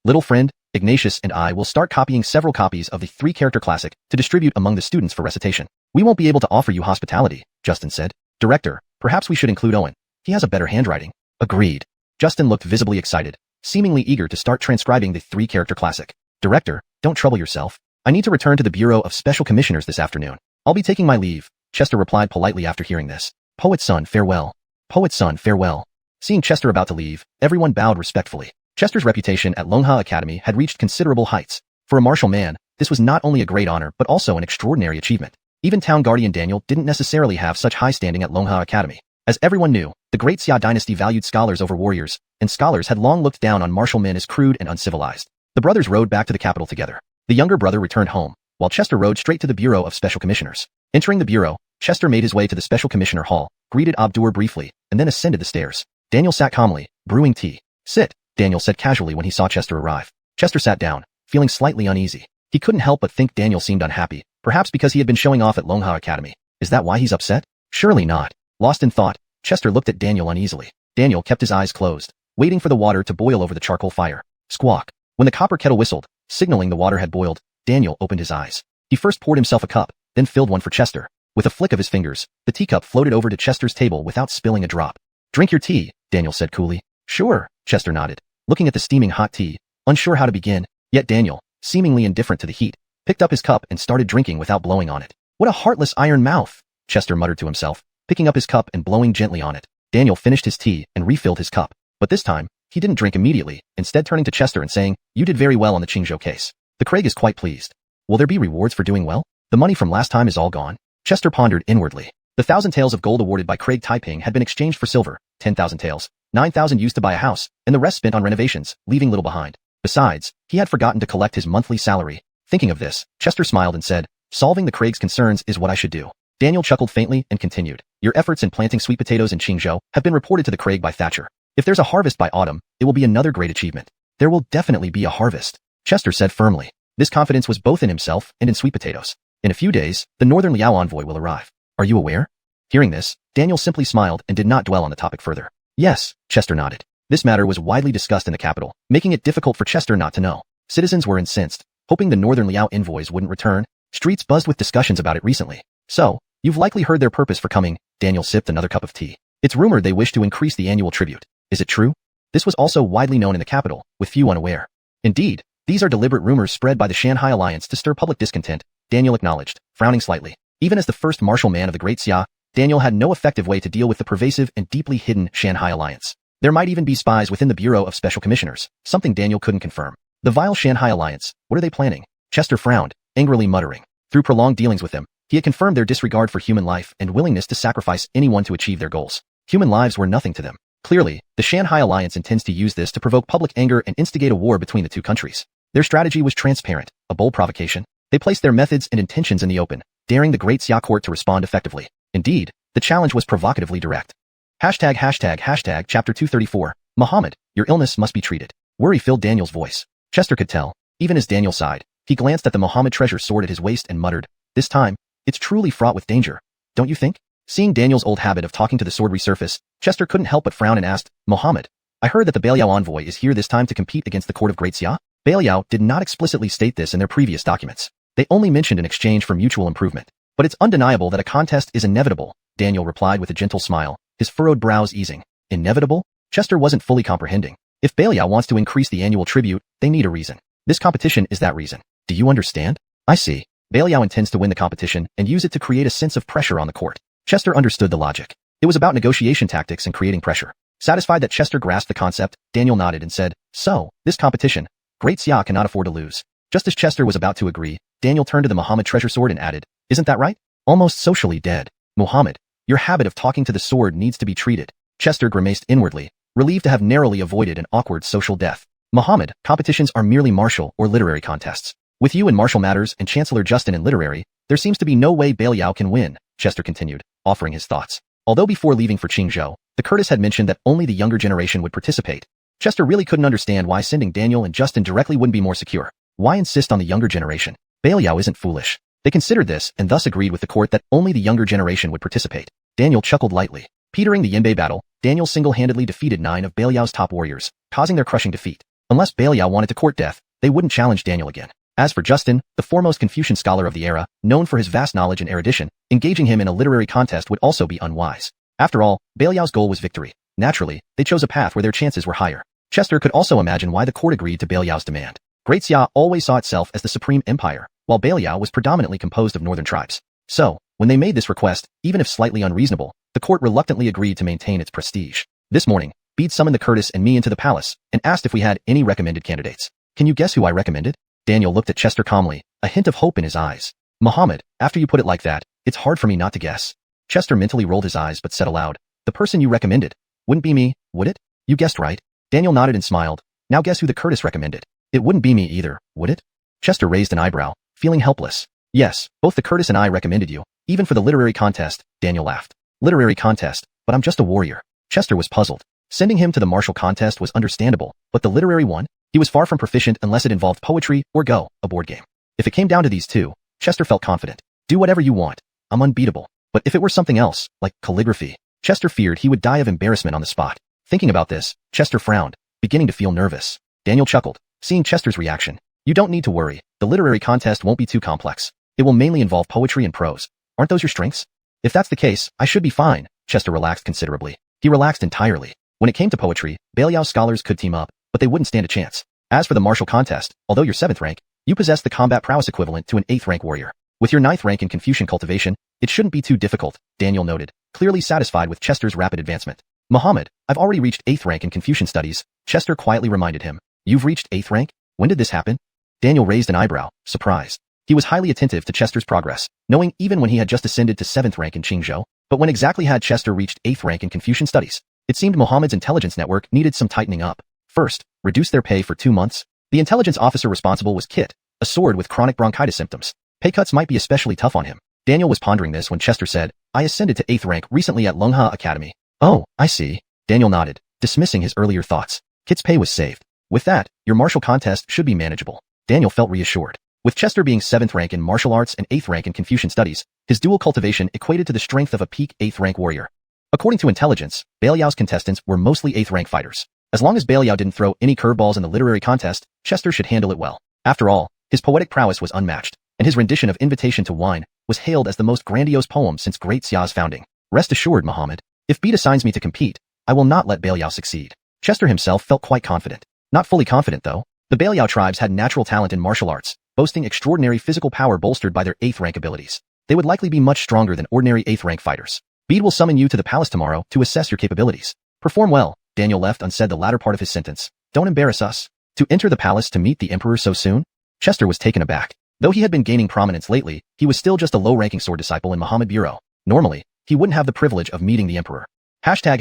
Little friend, Ignatius and I will start copying several copies of the 3-character classic to distribute among the students for recitation. We won't be able to offer you hospitality, Justin said. Director, perhaps we should include Owen. He has a better handwriting. Agreed. Justin looked visibly excited, seemingly eager to start transcribing the 3-character classic. Director, don't trouble yourself. I need to return to the Bureau of Special Commissioners this afternoon. I'll be taking my leave, Chester replied politely after hearing this. Poet's son, farewell. Poet's son, farewell. Seeing Chester about to leave, everyone bowed respectfully. Chester's reputation at Longha Academy had reached considerable heights. For a martial man, this was not only a great honor but also an extraordinary achievement. Even Town Guardian Daniel didn't necessarily have such high standing at Longha Academy. As everyone knew, the Great Xia dynasty valued scholars over warriors, and scholars had long looked down on martial men as crude and uncivilized. The brothers rode back to the capital together. The younger brother returned home, while Chester rode straight to the Bureau of Special Commissioners. Entering the bureau, Chester made his way to the Special Commissioner Hall, greeted Abdur briefly, and then ascended the stairs. Daniel sat calmly, brewing tea. Sit, Daniel said casually when he saw Chester arrive. Chester sat down, feeling slightly uneasy. He couldn't help but think Daniel seemed unhappy, perhaps because he had been showing off at Longha Academy. Is that why he's upset? Surely not. Lost in thought, Chester looked at Daniel uneasily. Daniel kept his eyes closed, waiting for the water to boil over the charcoal fire. Squawk. When the copper kettle whistled, signaling the water had boiled, Daniel opened his eyes. He first poured himself a cup, then filled one for Chester. With a flick of his fingers, the teacup floated over to Chester's table without spilling a drop. Drink your tea, Daniel said coolly. Sure, Chester nodded, looking at the steaming hot tea, unsure how to begin. Yet Daniel, seemingly indifferent to the heat, picked up his cup and started drinking without blowing on it. What a heartless iron mouth, Chester muttered to himself, picking up his cup and blowing gently on it. Daniel finished his tea and refilled his cup, but this time, he didn't drink immediately, instead turning to Chester and saying, "You did very well on the Qingzhou case. The Craig is quite pleased. Will there be rewards for doing well? The money from last time is all gone." Chester pondered inwardly. The 1,000 taels of gold awarded by Craig Taiping had been exchanged for silver, 10,000 taels, 9,000 used to buy a house, and the rest spent on renovations, leaving little behind. Besides, he had forgotten to collect his monthly salary. Thinking of this, Chester smiled and said, "Solving the Craig's concerns is what I should do." Daniel chuckled faintly and continued, "Your efforts in planting sweet potatoes in Qingzhou have been reported to the Craig by Thatcher. If there's a harvest by autumn, it will be another great achievement." "There will definitely be a harvest," Chester said firmly. This confidence was both in himself and in sweet potatoes. In a few days, the Northern Liao envoy will arrive. Are you aware? Hearing this, Daniel simply smiled and did not dwell on the topic further. Yes, Chester nodded. This matter was widely discussed in the capital, making it difficult for Chester not to know. Citizens were incensed, hoping the Northern Liao envoys wouldn't return. Streets buzzed with discussions about it recently. "So, you've likely heard their purpose for coming." Daniel sipped another cup of tea. "It's rumored they wish to increase the annual tribute. Is it true?" This was also widely known in the capital, with few unaware. "Indeed, these are deliberate rumors spread by the Shanghai Alliance to stir public discontent," Daniel acknowledged, frowning slightly. Even as the first martial man of the Great Xia, Daniel had no effective way to deal with the pervasive and deeply hidden Shanghai Alliance. There might even be spies within the Bureau of Special Commissioners, something Daniel couldn't confirm. The vile Shanghai Alliance, what are they planning? Chester frowned, angrily muttering. Through prolonged dealings with them, he had confirmed their disregard for human life and willingness to sacrifice anyone to achieve their goals. Human lives were nothing to them. Clearly, the Shanghai Alliance intends to use this to provoke public anger and instigate a war between the two countries. Their strategy was transparent, a bold provocation. They placed their methods and intentions in the open, daring the Great Xia court to respond effectively. Indeed, the challenge was provocatively direct. ##### Chapter 234. Muhammad, your illness must be treated. Worry filled Daniel's voice. Chester could tell, even as Daniel sighed. He glanced at the Muhammad treasure sword at his waist and muttered, "This time, it's truly fraught with danger. Don't you think?" Seeing Daniel's old habit of talking to the sword resurface, Chester couldn't help but frown and asked, "Muhammad, I heard that the Baliao envoy is here this time to compete against the court of Great Xia?" Baliao did not explicitly state this in their previous documents. They only mentioned an exchange for mutual improvement. "But it's undeniable that a contest is inevitable," Daniel replied with a gentle smile, his furrowed brows easing. Inevitable? Chester wasn't fully comprehending. If Baliao wants to increase the annual tribute, they need a reason. This competition is that reason. Do you understand? I see. Baliao intends to win the competition and use it to create a sense of pressure on the court. Chester understood the logic. It was about negotiation tactics and creating pressure. Satisfied that Chester grasped the concept, Daniel nodded and said, "So, this competition, Great Xia cannot afford to lose." Just as Chester was about to agree, Daniel turned to the Muhammad treasure sword and added, "Isn't that right? Almost socially dead. Muhammad, your habit of talking to the sword needs to be treated." Chester grimaced inwardly, relieved to have narrowly avoided an awkward social death. "Muhammad, competitions are merely martial or literary contests. With you in martial matters and Chancellor Justin in literary, there seems to be no way Baliao can win," Chester continued, offering his thoughts. Although before leaving for Qingzhou, the Curtis had mentioned that only the younger generation would participate, Chester really couldn't understand why sending Daniel and Justin directly wouldn't be more secure. Why insist on the younger generation? Belial isn't foolish. They considered this and thus agreed with the court that only the younger generation would participate. Daniel chuckled lightly. Petering the Yinbei battle, Daniel single-handedly defeated 9 of Belial's top warriors, causing their crushing defeat. Unless Belial wanted to court death, they wouldn't challenge Daniel again. As for Justin, the foremost Confucian scholar of the era, known for his vast knowledge and erudition, engaging him in a literary contest would also be unwise. After all, Belial's goal was victory. Naturally, they chose a path where their chances were higher. Chester could also imagine why the court agreed to Belial's demand. Great Xia always saw itself as the supreme empire, while Belial was predominantly composed of northern tribes. So, when they made this request, even if slightly unreasonable, the court reluctantly agreed to maintain its prestige. This morning, Bede summoned the Curtis and me into the palace and asked if we had any recommended candidates. Can you guess who I recommended? Daniel looked at Chester calmly, a hint of hope in his eyes. Muhammad, after you put it like that, it's hard for me not to guess. Chester mentally rolled his eyes but said aloud, the person you recommended. Wouldn't be me, would it? You guessed right. Daniel nodded and smiled. Now guess who the Curtis recommended. It wouldn't be me either, would it? Chester raised an eyebrow, feeling helpless. Yes, both the Curtis and I recommended you, even for the literary contest, Daniel laughed. Literary contest, but I'm just a warrior. Chester was puzzled. Sending him to the martial contest was understandable, but the literary one? He was far from proficient unless it involved poetry or Go, a board game. If it came down to these two, Chester felt confident. Do whatever you want. I'm unbeatable. But if it were something else, like calligraphy, Chester feared he would die of embarrassment on the spot. Thinking about this, Chester frowned, beginning to feel nervous. Daniel chuckled, seeing Chester's reaction. You don't need to worry. The literary contest won't be too complex. It will mainly involve poetry and prose. Aren't those your strengths? If that's the case, I should be fine. Chester relaxed considerably. He relaxed entirely. When it came to poetry, Belial's scholars could team up, but they wouldn't stand a chance. As for the martial contest, although you're 7th rank, you possess the combat prowess equivalent to an 8th rank warrior. With your 9th rank in Confucian cultivation, it shouldn't be too difficult, Daniel noted, clearly satisfied with Chester's rapid advancement. Muhammad, I've already reached 8th rank in Confucian studies, Chester quietly reminded him. You've reached 8th rank? When did this happen? Daniel raised an eyebrow, surprised. He was highly attentive to Chester's progress, knowing even when he had just ascended to 7th rank in Qingzhou, but when exactly had Chester reached 8th rank in Confucian studies? It seemed Muhammad's intelligence network needed some tightening up. First, reduce their pay for 2 months. The intelligence officer responsible was Kit, a sword with chronic bronchitis symptoms. Pay cuts might be especially tough on him. Daniel was pondering this when Chester said, I ascended to 8th rank recently at Lungha Academy. Oh, I see. Daniel nodded, dismissing his earlier thoughts. Kit's pay was saved. With that, your martial contest should be manageable. Daniel felt reassured. With Chester being 7th rank in martial arts and 8th rank in Confucian studies, his dual cultivation equated to the strength of a peak 8th rank warrior. According to intelligence, Belial's contestants were mostly 8th rank fighters. As long as Belial didn't throw any curveballs in the literary contest, Chester should handle it well. After all, his poetic prowess was unmatched, and his rendition of Invitation to Wine was hailed as the most grandiose poem since Great Xia's founding. Rest assured, Muhammad, if Bede assigns me to compete, I will not let Belial succeed. Chester himself felt quite confident. Not fully confident, though. The Belial tribes had natural talent in martial arts, boasting extraordinary physical power bolstered by their 8th rank abilities. They would likely be much stronger than ordinary 8th rank fighters. Bede will summon you to the palace tomorrow to assess your capabilities. Perform well. Daniel left unsaid the latter part of his sentence. Don't embarrass us. To enter the palace to meet the emperor so soon? Chester was taken aback. Though he had been gaining prominence lately, he was still just a low-ranking sword disciple in Muhammad Bureau. Normally, he wouldn't have the privilege of meeting the emperor. Hashtag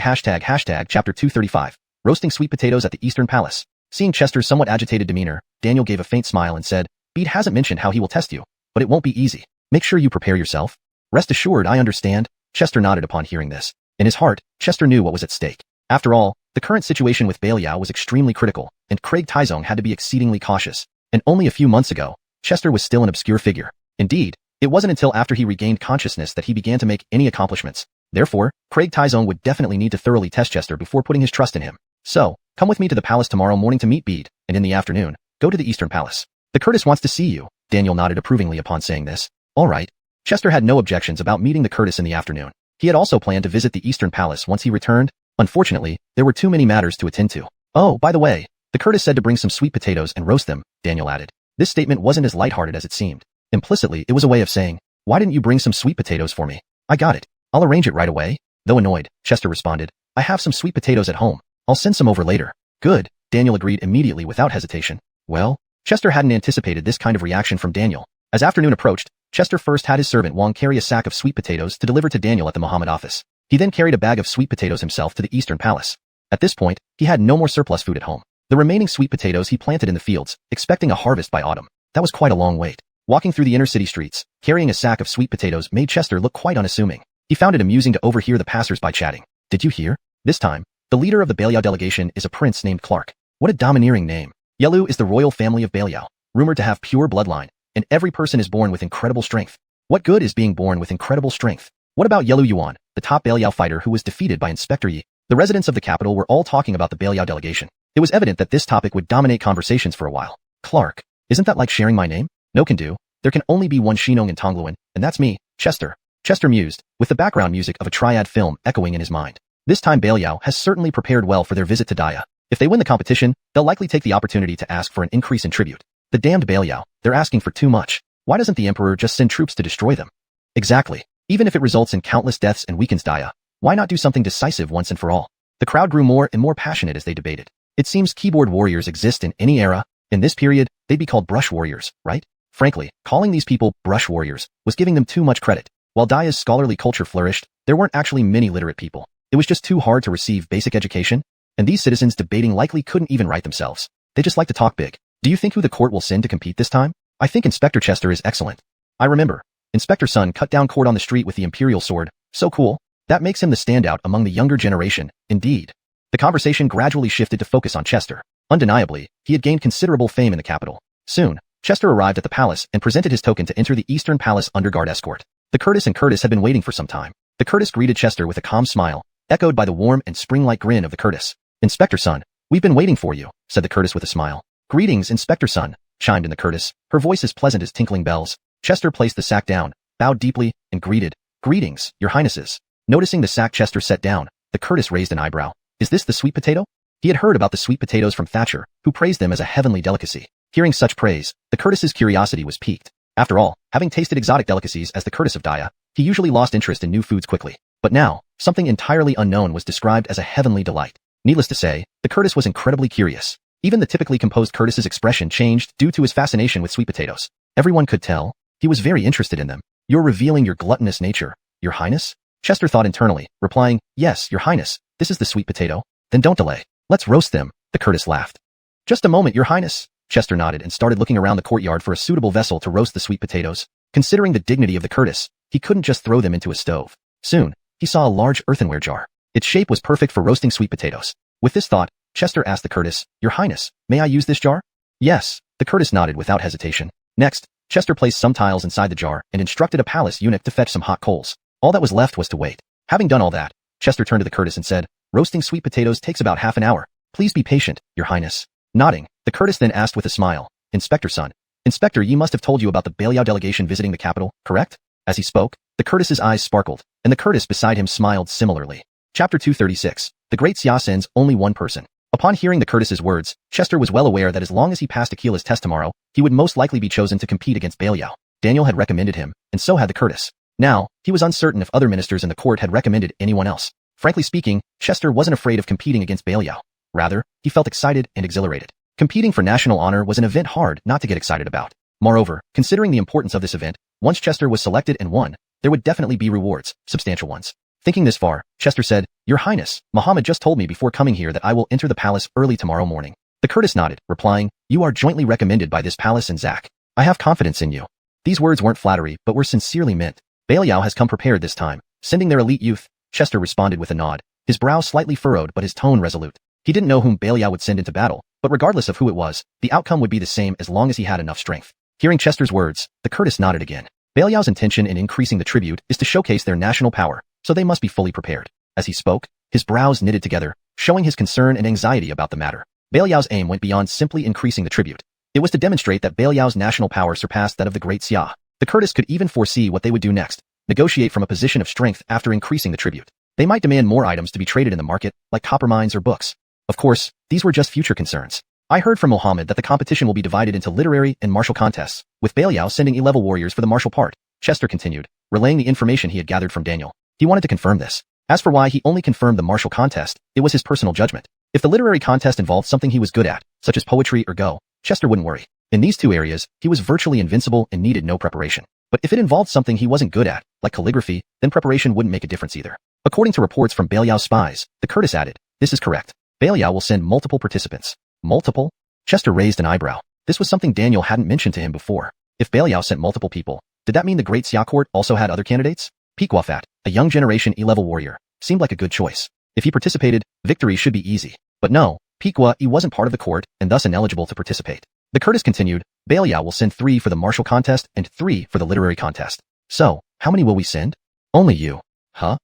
chapter 235. Roasting sweet potatoes at the Eastern Palace. Seeing Chester's somewhat agitated demeanor, Daniel gave a faint smile and said, Bede hasn't mentioned how he will test you, but it won't be easy. Make sure you prepare yourself. Rest assured, I understand. Chester nodded upon hearing this. In his heart, Chester knew what was at stake. After all, the current situation with Belial was extremely critical, and Craig Taizong had to be exceedingly cautious. And only a few months ago, Chester was still an obscure figure. Indeed, it wasn't until after he regained consciousness that he began to make any accomplishments. Therefore, Craig Taizong would definitely need to thoroughly test Chester before putting his trust in him. So, come with me to the palace tomorrow morning to meet Bede, and in the afternoon, go to the Eastern Palace. The Curtis wants to see you. Daniel nodded approvingly upon saying this. All right. Chester had no objections about meeting the Curtis in the afternoon. He had also planned to visit the Eastern Palace once he returned. Unfortunately, there were too many matters to attend to. Oh, by the way, the Curtis said to bring some sweet potatoes and roast them, Daniel added. This statement wasn't as lighthearted as it seemed. Implicitly, it was a way of saying, why didn't you bring some sweet potatoes for me? I got it. I'll arrange it right away. Though annoyed, Chester responded, I have some sweet potatoes at home. I'll send some over later. Good, Daniel agreed immediately without hesitation. Well, Chester hadn't anticipated this kind of reaction from Daniel. As afternoon approached, Chester first had his servant Wong carry a sack of sweet potatoes to deliver to Daniel at the Muhammad office. He then carried a bag of sweet potatoes himself to the Eastern Palace. At this point, he had no more surplus food at home. The remaining sweet potatoes he planted in the fields, expecting a harvest by autumn. That was quite a long wait. Walking through the inner city streets, carrying a sack of sweet potatoes made Chester look quite unassuming. He found it amusing to overhear the passers-by chatting. Did you hear? This time, The leader of the Beliao delegation is a prince named Clark. What a domineering name. Yelu is the royal family of Beliao, rumored to have pure bloodline, and every person is born with incredible strength. What good is being born with incredible strength? What about Yelu Yuan, the top Beliao fighter who was defeated by Inspector Yi? The residents of the capital were all talking about the Beliao delegation. It was evident that this topic would dominate conversations for a while. Clark. Isn't that like sharing my name? No can do. There can only be one Shinong in Tongluan, and that's me, Chester. Chester mused, with the background music of a triad film echoing in his mind. This time Beliao has certainly prepared well for their visit to Daya. If they win the competition, they'll likely take the opportunity to ask for an increase in tribute. The damned Beliao, they're asking for too much. Why doesn't the emperor just send troops to destroy them? Exactly. Even if it results in countless deaths and weakens Daya, why not do something decisive once and for all? The crowd grew more and more passionate as they debated. It seems keyboard warriors exist in any era. In this period, they'd be called brush warriors, right? Frankly, calling these people brush warriors was giving them too much credit. While Daya's scholarly culture flourished, there weren't actually many literate people. It was just too hard to receive basic education, and these citizens debating likely couldn't even write themselves. They just like to talk big. Do you think who the court will send to compete this time? I think Inspector Chester is excellent. I remember. Inspector Sun cut down court on the street with the Imperial sword. So cool. That makes him the standout among the younger generation, indeed. The conversation gradually shifted to focus on Chester. Undeniably, he had gained considerable fame in the capital. Soon, Chester arrived at the palace and presented his token to enter the Eastern Palace under guard escort. The Curtis and Curtis had been waiting for some time. The Curtis greeted Chester with a calm smile, echoed by the warm and spring-like grin of the Curtis. Inspector Sun, we've been waiting for you, said the Curtis with a smile. Greetings, Inspector Sun, chimed in the Curtis, her voice as pleasant as tinkling bells. Chester placed the sack down, bowed deeply, and greeted. Greetings, your highnesses. Noticing the sack Chester set down, the Curtis raised an eyebrow. Is this the sweet potato? He had heard about the sweet potatoes from Thatcher, who praised them as a heavenly delicacy. Hearing such praise, the Curtis's curiosity was piqued. After all, having tasted exotic delicacies as the Curtis of Daya, he usually lost interest in new foods quickly. But now, something entirely unknown was described as a heavenly delight. Needless to say, the Curtis was incredibly curious. Even the typically composed Curtis's expression changed due to his fascination with sweet potatoes. Everyone could tell. He was very interested in them. You're revealing your gluttonous nature, Your Highness? Chester thought internally, replying, Yes, Your Highness, this is the sweet potato. Then don't delay. Let's roast them, the Curtis laughed. Just a moment, Your Highness. Chester nodded and started looking around the courtyard for a suitable vessel to roast the sweet potatoes. Considering the dignity of the Curtis, he couldn't just throw them into a stove. Soon, he saw a large earthenware jar. Its shape was perfect for roasting sweet potatoes. With this thought, Chester asked the Curtis, Your Highness, may I use this jar? Yes, the Curtis nodded without hesitation. Next, Chester placed some tiles inside the jar and instructed a palace eunuch to fetch some hot coals. All that was left was to wait. Having done all that, Chester turned to the Curtis and said, Roasting sweet potatoes takes about half an hour. Please be patient, Your Highness. Nodding, the Curtis then asked with a smile, Inspector Sun. Inspector Yi must have told you about the Beliao delegation visiting the capital, correct? As he spoke, the Curtis's eyes sparkled, and the Curtis beside him smiled similarly. Chapter 236. The Great Xia sends only one person. Upon hearing the Curtis's words, Chester was well aware that as long as he passed Aquila's test tomorrow, he would most likely be chosen to compete against Beliao. Daniel had recommended him, and so had the Curtis. Now, he was uncertain if other ministers in the court had recommended anyone else. Frankly speaking, Chester wasn't afraid of competing against Beliao. Rather, he felt excited and exhilarated. Competing for national honor was an event hard not to get excited about. Moreover, considering the importance of this event, once Chester was selected and won, there would definitely be rewards, substantial ones. Thinking this far, Chester said, Your Highness, Muhammad just told me before coming here that I will enter the palace early tomorrow morning. The Curtis nodded, replying, You are jointly recommended by this palace and Zach. I have confidence in you. These words weren't flattery, but were sincerely meant. Beliao has come prepared this time, sending their elite youth. Chester responded with a nod, his brow slightly furrowed but his tone resolute. He didn't know whom Beliao would send into battle, but regardless of who it was, the outcome would be the same as long as he had enough strength. Hearing Chester's words, the Curtis nodded again. Beliao's intention in increasing the tribute is to showcase their national power, so they must be fully prepared. As he spoke, his brows knitted together, showing his concern and anxiety about the matter. Beliao's aim went beyond simply increasing the tribute. It was to demonstrate that Beliao's national power surpassed that of the Great Xia. The Curtis could even foresee what they would do next, negotiate from a position of strength after increasing the tribute. They might demand more items to be traded in the market, like copper mines or books. Of course, these were just future concerns. I heard from Mohammed that the competition will be divided into literary and martial contests, with Beliao sending E-level warriors for the martial part. Chester continued, relaying the information he had gathered from Daniel. He wanted to confirm this. As for why he only confirmed the martial contest, it was his personal judgment. If the literary contest involved something he was good at, such as poetry or Go, Chester wouldn't worry. In these two areas, he was virtually invincible and needed no preparation. But if it involved something he wasn't good at, like calligraphy, then preparation wouldn't make a difference either. According to reports from Beliao's spies, the Curtis added, This is correct. Beliao will send multiple participants. Multiple? Chester raised an eyebrow. This was something Daniel hadn't mentioned to him before. If Beliao sent multiple people, did that mean the Great Xia court also had other candidates? Pequafat, a young generation E-level warrior, seemed like a good choice. If he participated, victory should be easy. But no, he wasn't part of the court and thus ineligible to participate. The Curtis continued, Belial will send 3 for the martial contest and 3 for the literary contest. So, how many will we send? Only you. Huh?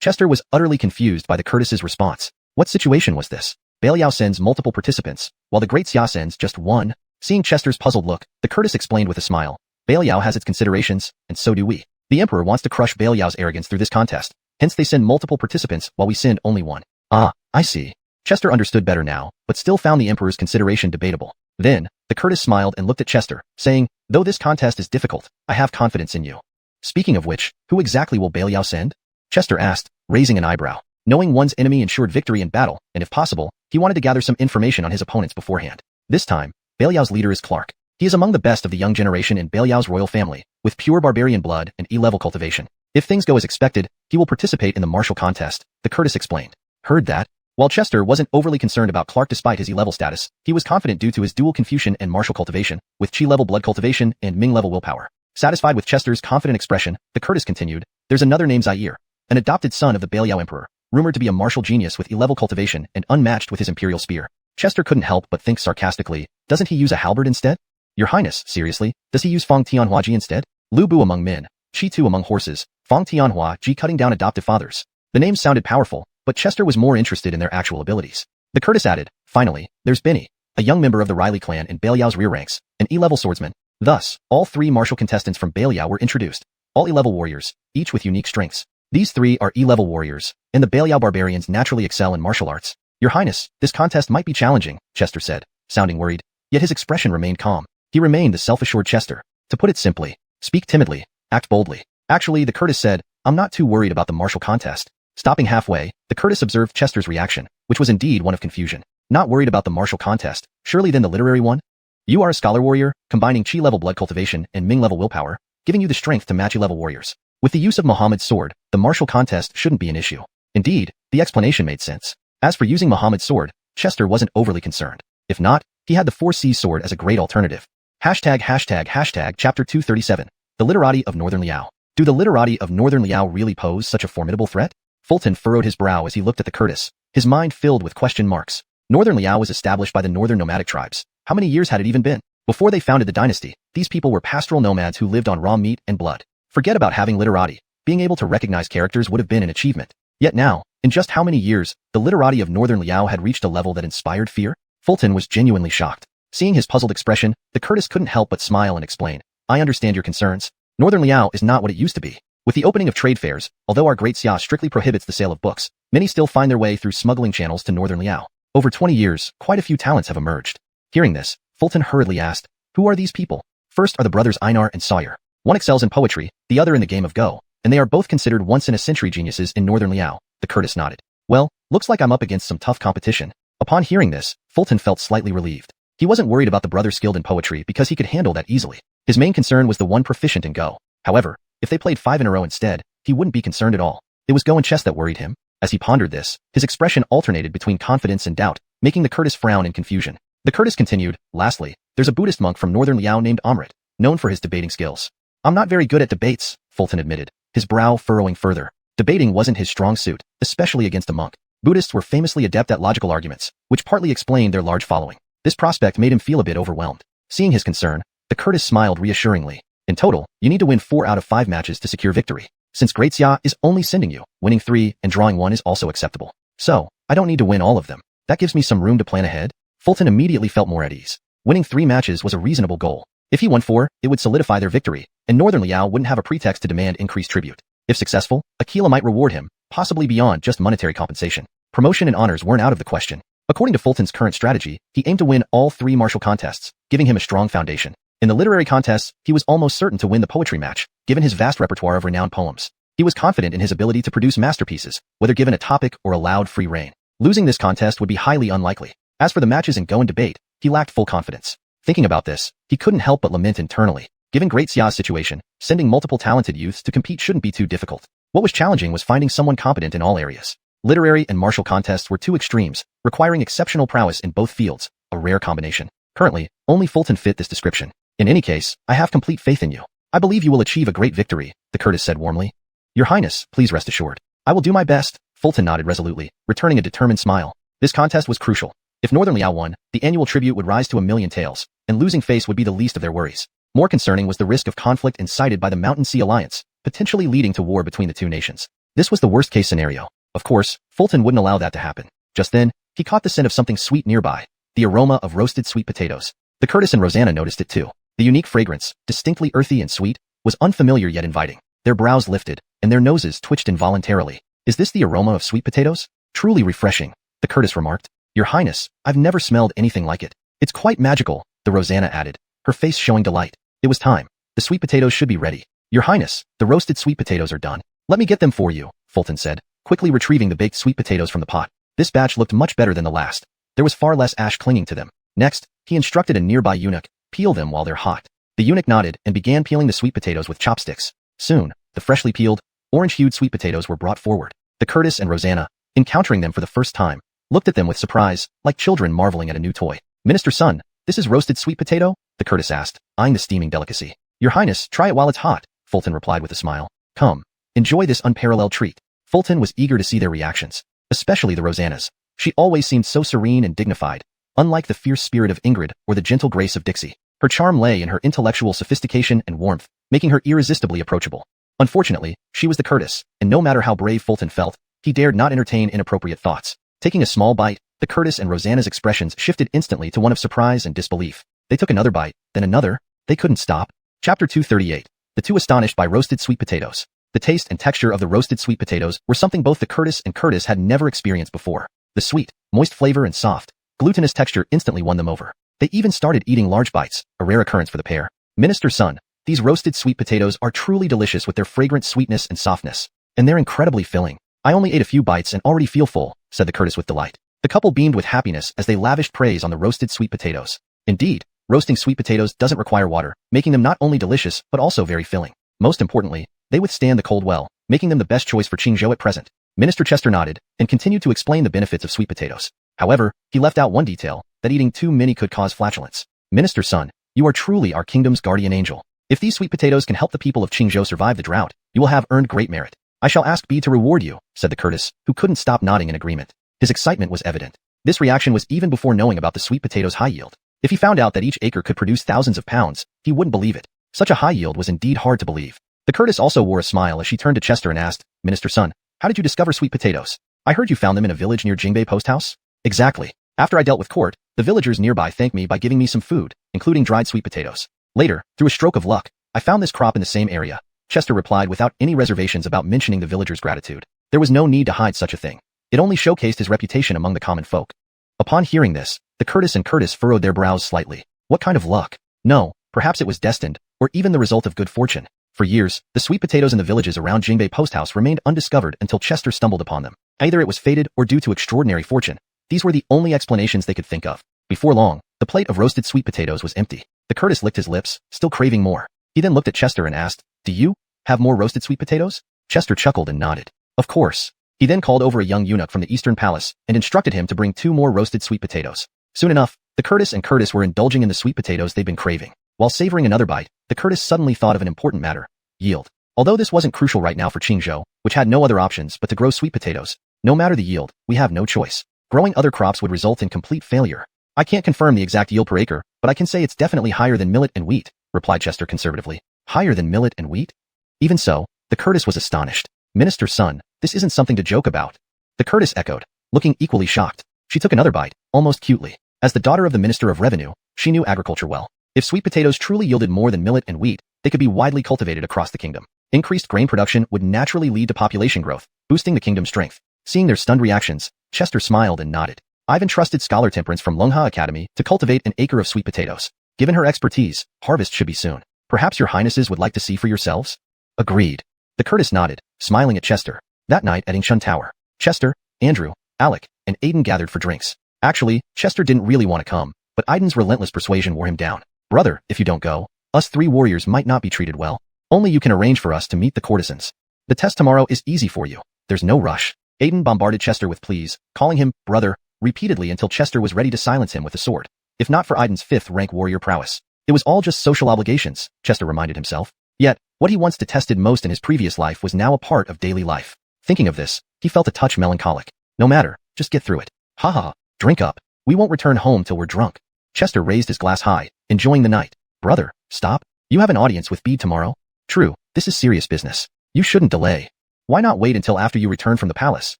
Chester was utterly confused by the Curtis's response. What situation was this? Belial sends multiple participants, while the Great Xia sends just 1. Seeing Chester's puzzled look, the Curtis explained with a smile. Belial has its considerations, and so do we. The Emperor wants to crush Belial's arrogance through this contest. Hence they send multiple participants while we send only 1. Ah, I see. Chester understood better now, but still found the Emperor's consideration debatable. Then, the Curtis smiled and looked at Chester, saying, though this contest is difficult, I have confidence in you. Speaking of which, who exactly will Belial send? Chester asked, raising an eyebrow. Knowing one's enemy ensured victory in battle, and if possible, he wanted to gather some information on his opponents beforehand. This time, Belial's leader is Clark. He is among the best of the young generation in Belial's royal family, with pure barbarian blood and E-level cultivation. If things go as expected, he will participate in the martial contest, the Curtis explained. Heard that? While Chester wasn't overly concerned about Clark despite his E-level status, he was confident due to his dual Confucian and martial cultivation, with Qi-level blood cultivation and Ming-level willpower. Satisfied with Chester's confident expression, the Curtis continued, there's another named Zaire, an adopted son of the Belial Emperor, rumored to be a martial genius with E-level cultivation and unmatched with his imperial spear. Chester couldn't help but think sarcastically, doesn't he use a halberd instead? Your Highness, seriously, does he use Fong Tianhua Ji instead? Lu Bu among men, Qi Tu among horses, Fong Tianhua Ji cutting down adoptive fathers. The names sounded powerful, but Chester was more interested in their actual abilities. The Curtis added, finally, there's Benny, a young member of the Riley clan in Belial's rear ranks, an E-level swordsman. Thus, all 3 martial contestants from Belial were introduced, all E-level warriors, each with unique strengths. These 3 are E-level warriors, and the Belial barbarians naturally excel in martial arts. Your Highness, this contest might be challenging, Chester said, sounding worried. Yet his expression remained calm. He remained the self-assured Chester. To put it simply, speak timidly, act boldly. Actually, the Curtis said, I'm not too worried about the martial contest. Stopping halfway, the Curtis observed Chester's reaction, which was indeed one of confusion. Not worried about the martial contest, surely then the literary one? You are a scholar warrior, combining Qi-level blood cultivation and Ming-level willpower, giving you the strength to match E-level warriors. With the use of Muhammad's sword, the martial contest shouldn't be an issue. Indeed, the explanation made sense. As for using Muhammad's sword, Chester wasn't overly concerned. If not, he had the 4C sword as a great alternative. Hashtag chapter 237. The literati of Northern Liao. Do the literati of Northern Liao really pose such a formidable threat? Fulton furrowed his brow as he looked at the Curtis, his mind filled with question marks. Northern Liao was established by the northern nomadic tribes. How many years had it even been? Before they founded the dynasty, these people were pastoral nomads who lived on raw meat and blood. Forget about having literati. Being able to recognize characters would have been an achievement. Yet now, in just how many years, the literati of Northern Liao had reached a level that inspired fear? Fulton was genuinely shocked. Seeing his puzzled expression, the Curtis couldn't help but smile and explain. I understand your concerns. Northern Liao is not what it used to be. With the opening of trade fairs, although our Great Xia strictly prohibits the sale of books, many still find their way through smuggling channels to Northern Liao. Over 20 years, quite a few talents have emerged. Hearing this, Fulton hurriedly asked, who are these people? First are the brothers Einar and Sawyer. One excels in poetry, the other in the game of Go, and they are both considered once-in-a-century geniuses in Northern Liao. The Curtis nodded. Well, looks like I'm up against some tough competition. Upon hearing this, Fulton felt slightly relieved. He wasn't worried about the brothers skilled in poetry because he could handle that easily. His main concern was the one proficient in Go. However, if they played 5 in a row instead, he wouldn't be concerned at all. It was Go and chess that worried him. As he pondered this, his expression alternated between confidence and doubt, making the Curtis frown in confusion. The Curtis continued, lastly, there's a Buddhist monk from Northern Liao named Amrit, known for his debating skills. I'm not very good at debates, Fulton admitted, his brow furrowing further. Debating wasn't his strong suit, especially against a monk. Buddhists were famously adept at logical arguments, which partly explained their large following. This prospect made him feel a bit overwhelmed. Seeing his concern, the Curtis smiled reassuringly. In total, you need to win 4 out of 5 matches to secure victory. Since Great Xia is only sending you, winning 3 and drawing 1 is also acceptable. So, I don't need to win all of them. That gives me some room to plan ahead. Fulton immediately felt more at ease. Winning 3 matches was a reasonable goal. If he won 4, it would solidify their victory, and Northern Liao wouldn't have a pretext to demand increased tribute. If successful, Aquila might reward him, possibly beyond just monetary compensation. Promotion and honors weren't out of the question. According to Fulton's current strategy, he aimed to win all 3 martial contests, giving him a strong foundation. In the literary contests, he was almost certain to win the poetry match, given his vast repertoire of renowned poems. He was confident in his ability to produce masterpieces, whether given a topic or allowed free rein. Losing this contest would be highly unlikely. As for the matches in Go and debate, he lacked full confidence. Thinking about this, he couldn't help but lament internally. Given Great Xia's situation, sending multiple talented youths to compete shouldn't be too difficult. What was challenging was finding someone competent in all areas. Literary and martial contests were 2 extremes, requiring exceptional prowess in both fields, a rare combination. Currently, only Fulton fit this description. In any case, I have complete faith in you. I believe you will achieve a great victory, the Curtis said warmly. Your Highness, please rest assured. I will do my best, Fulton nodded resolutely, returning a determined smile. This contest was crucial. If Northern Liao won, the annual tribute would rise to 1,000,000 taels, and losing face would be the least of their worries. More concerning was the risk of conflict incited by the Mountain Sea Alliance, potentially leading to war between the two nations. This was the worst-case scenario. Of course, Fulton wouldn't allow that to happen. Just then, he caught the scent of something sweet nearby, the aroma of roasted sweet potatoes. The Curtis and Rosanna noticed it too. The unique fragrance, distinctly earthy and sweet, was unfamiliar yet inviting. Their brows lifted, and their noses twitched involuntarily. Is this the aroma of sweet potatoes? Truly refreshing, the Curtis remarked. Your Highness, I've never smelled anything like it. It's quite magical, the Rosanna added, her face showing delight. It was time. The sweet potatoes should be ready. Your Highness, the roasted sweet potatoes are done. Let me get them for you, Fulton said, quickly retrieving the baked sweet potatoes from the pot. This batch looked much better than the last. There was far less ash clinging to them. Next, he instructed a nearby eunuch, peel them while they're hot. The eunuch nodded and began peeling the sweet potatoes with chopsticks. Soon, the freshly peeled, orange-hued sweet potatoes were brought forward. The Curtis and Rosanna, encountering them for the first time, looked at them with surprise, like children marveling at a new toy. Minister's son, this is roasted sweet potato? The Curtis asked, eyeing the steaming delicacy. Your Highness, try it while it's hot, Fulton replied with a smile. Come, enjoy this unparalleled treat. Fulton was eager to see their reactions, especially the Rosanna's. She always seemed so serene and dignified, unlike the fierce spirit of Ingrid or the gentle grace of Dixie. Her charm lay in her intellectual sophistication and warmth, making her irresistibly approachable. Unfortunately, she was the Curtis, and no matter how brave Fulton felt, he dared not entertain inappropriate thoughts. Taking a small bite, the Curtis and Rosanna's expressions shifted instantly to one of surprise and disbelief. They took another bite, then another. They couldn't stop. Chapter 238. The two astonished by roasted sweet potatoes. The taste and texture of the roasted sweet potatoes were something both the Curtis and Curtis had never experienced before. The sweet, moist flavor and soft, glutinous texture instantly won them over. They even started eating large bites, a rare occurrence for the pair. Minister's son, these roasted sweet potatoes are truly delicious with their fragrant sweetness and softness. And they're incredibly filling. I only ate a few bites and already feel full, said the Curtis with delight. The couple beamed with happiness as they lavished praise on the roasted sweet potatoes. Indeed, roasting sweet potatoes doesn't require water, making them not only delicious but also very filling. Most importantly, they withstand the cold well, making them the best choice for Qingzhou at present. Minister Chester nodded and continued to explain the benefits of sweet potatoes. However, he left out one detail, that eating too many could cause flatulence. Minister's son, you are truly our kingdom's guardian angel. If these sweet potatoes can help the people of Qingzhou survive the drought, you will have earned great merit. I shall ask B to reward you, said the Curtis, who couldn't stop nodding in agreement. His excitement was evident. This reaction was even before knowing about the sweet potatoes' high yield. If he found out that each acre could produce thousands of pounds, he wouldn't believe it. Such a high yield was indeed hard to believe. The Curtis also wore a smile as she turned to Chester and asked, Minister's son, how did you discover sweet potatoes? I heard you found them in a village near Jingbei Post House? Exactly. After I dealt with court, the villagers nearby thanked me by giving me some food, including dried sweet potatoes. Later, through a stroke of luck, I found this crop in the same area. Chester replied without any reservations about mentioning the villagers' gratitude. There was no need to hide such a thing. It only showcased his reputation among the common folk. Upon hearing this, the Curtis and Curtis furrowed their brows slightly. What kind of luck? No, perhaps it was destined, or even the result of good fortune. For years, the sweet potatoes in the villages around Jingbei Post House remained undiscovered until Chester stumbled upon them. Either it was fated or due to extraordinary fortune. These were the only explanations they could think of. Before long, the plate of roasted sweet potatoes was empty. The Curtis licked his lips, still craving more. He then looked at Chester and asked, Do you have more roasted sweet potatoes? Chester chuckled and nodded. Of course. He then called over a young eunuch from the Eastern Palace and instructed him to bring 2 more roasted sweet potatoes. Soon enough, the Curtis and Curtis were indulging in the sweet potatoes they'd been craving. While savoring another bite, the Curtis suddenly thought of an important matter. Yield. Although this wasn't crucial right now for Qingzhou, which had no other options but to grow sweet potatoes, no matter the yield, we have no choice. Growing other crops would result in complete failure. I can't confirm the exact yield per acre, but I can say it's definitely higher than millet and wheat, replied Chester conservatively. Higher than millet and wheat? Even so, the Curtis was astonished. Minister's son, this isn't something to joke about. The Curtis echoed, looking equally shocked. She took another bite, almost cutely. As the daughter of the Minister of Revenue, she knew agriculture well. If sweet potatoes truly yielded more than millet and wheat, they could be widely cultivated across the kingdom. Increased grain production would naturally lead to population growth, boosting the kingdom's strength. Seeing their stunned reactions, Chester smiled and nodded. I've entrusted Scholar Temperance from Lungha Academy to cultivate an acre of sweet potatoes. Given her expertise, harvest should be soon. Perhaps your highnesses would like to see for yourselves? Agreed. The Curtis nodded, smiling at Chester. That night at Ingshun Tower, Chester, Andrew, Alec, and Aiden gathered for drinks. Actually, Chester didn't really want to come, but Aiden's relentless persuasion wore him down. Brother, if you don't go, us 3 warriors might not be treated well. Only you can arrange for us to meet the courtesans. The test tomorrow is easy for you. There's no rush. Aiden bombarded Chester with pleas, calling him brother repeatedly until Chester was ready to silence him with a sword. If not for Aiden's 5th-rank warrior prowess, it was all just social obligations, Chester reminded himself. Yet, what he once detested most in his previous life was now a part of daily life. Thinking of this, he felt a touch melancholic. No matter, just get through it. Ha ha, drink up. We won't return home till we're drunk. Chester raised his glass high, enjoying the night. Brother, stop. You have an audience with Bede tomorrow? True, this is serious business. You shouldn't delay. Why not wait until after you return from the palace?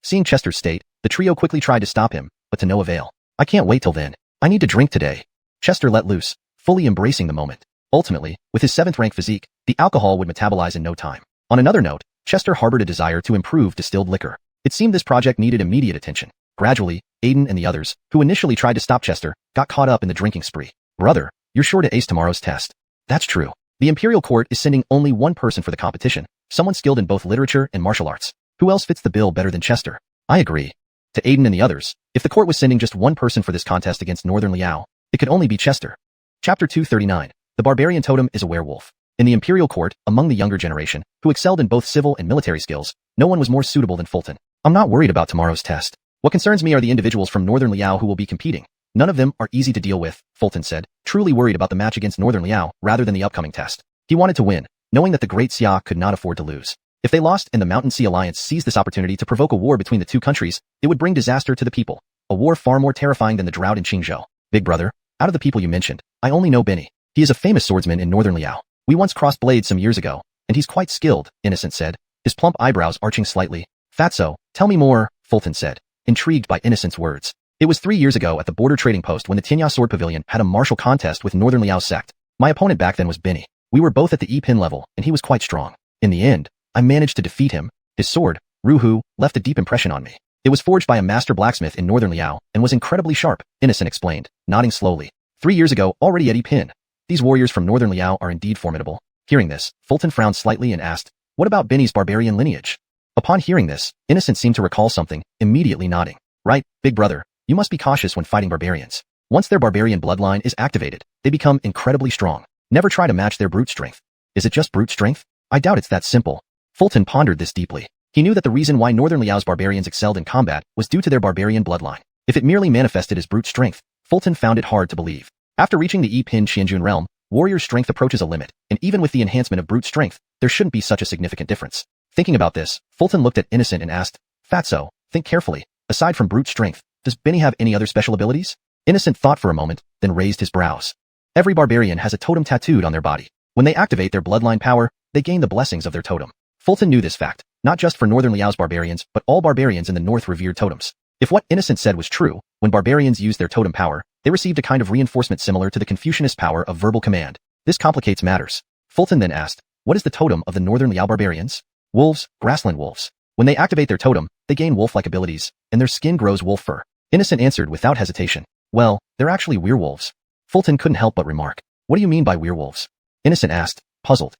Seeing Chester's state, the trio quickly tried to stop him, but to no avail. I can't wait till then. I need to drink today. Chester let loose, fully embracing the moment. Ultimately, with his 7th-rank physique, the alcohol would metabolize in no time. On another note, Chester harbored a desire to improve distilled liquor. It seemed this project needed immediate attention. Gradually, Aiden and the others, who initially tried to stop Chester, got caught up in the drinking spree. Brother, you're sure to ace tomorrow's test. That's true. The Imperial Court is sending only one person for the competition, someone skilled in both literature and martial arts. Who else fits the bill better than Chester? I agree. To Aiden and the others, if the court was sending just one person for this contest against Northern Liao, it could only be Chester. Chapter 239. The Barbarian Totem is a werewolf. In the Imperial Court, among the younger generation, who excelled in both civil and military skills, no one was more suitable than Fulton. I'm not worried about tomorrow's test. What concerns me are the individuals from Northern Liao who will be competing. None of them are easy to deal with, Fulton said, truly worried about the match against Northern Liao rather than the upcoming test. He wanted to win, knowing that the Great Xia could not afford to lose. If they lost and the Mountain Sea Alliance seized this opportunity to provoke a war between the two countries, it would bring disaster to the people. A war far more terrifying than the drought in Qingzhou. Big brother, out of the people you mentioned, I only know Benny. He is a famous swordsman in Northern Liao. We once crossed blades some years ago, and he's quite skilled, Innocent said, his plump eyebrows arching slightly. Fatso, tell me more, Fulton said, intrigued by Innocent's words. It was 3 years ago at the border trading post when the Tianya Sword Pavilion had a martial contest with Northern Liao's sect. My opponent back then was Benny. We were both at the E-pin level, and he was quite strong. In the end, I managed to defeat him. His sword, Ruhu, left a deep impression on me. It was forged by a master blacksmith in Northern Liao, and was incredibly sharp, Innocent explained, nodding slowly. 3 years ago, already at E-pin. These warriors from Northern Liao are indeed formidable. Hearing this, Fulton frowned slightly and asked, what about Benny's barbarian lineage? Upon hearing this, Innocent seemed to recall something, immediately nodding. Right, big brother, you must be cautious when fighting barbarians. Once their barbarian bloodline is activated, they become incredibly strong. Never try to match their brute strength. Is it just brute strength? I doubt it's that simple. Fulton pondered this deeply. He knew that the reason why Northern Liao's barbarians excelled in combat was due to their barbarian bloodline. If it merely manifested as brute strength, Fulton found it hard to believe. After reaching the E-pin Qianjun realm, warrior strength approaches a limit, and even with the enhancement of brute strength, there shouldn't be such a significant difference. Thinking about this, Fulton looked at Innocent and asked, Fatso, think carefully. Aside from brute strength, does Benny have any other special abilities? Innocent thought for a moment, then raised his brows. Every barbarian has a totem tattooed on their body. When they activate their bloodline power, they gain the blessings of their totem. Fulton knew this fact, not just for Northern Liao's barbarians, but all barbarians in the North revered totems. If what Innocent said was true, when barbarians used their totem power, they received a kind of reinforcement similar to the Confucianist power of verbal command. This complicates matters. Fulton then asked, what is the totem of the Northern Liao barbarians? Wolves, grassland wolves. When they activate their totem, they gain wolf-like abilities, and their skin grows wolf fur. Innocent answered without hesitation. Well, they're actually werewolves. Fulton couldn't help but remark. What do you mean by werewolves? Innocent asked, puzzled.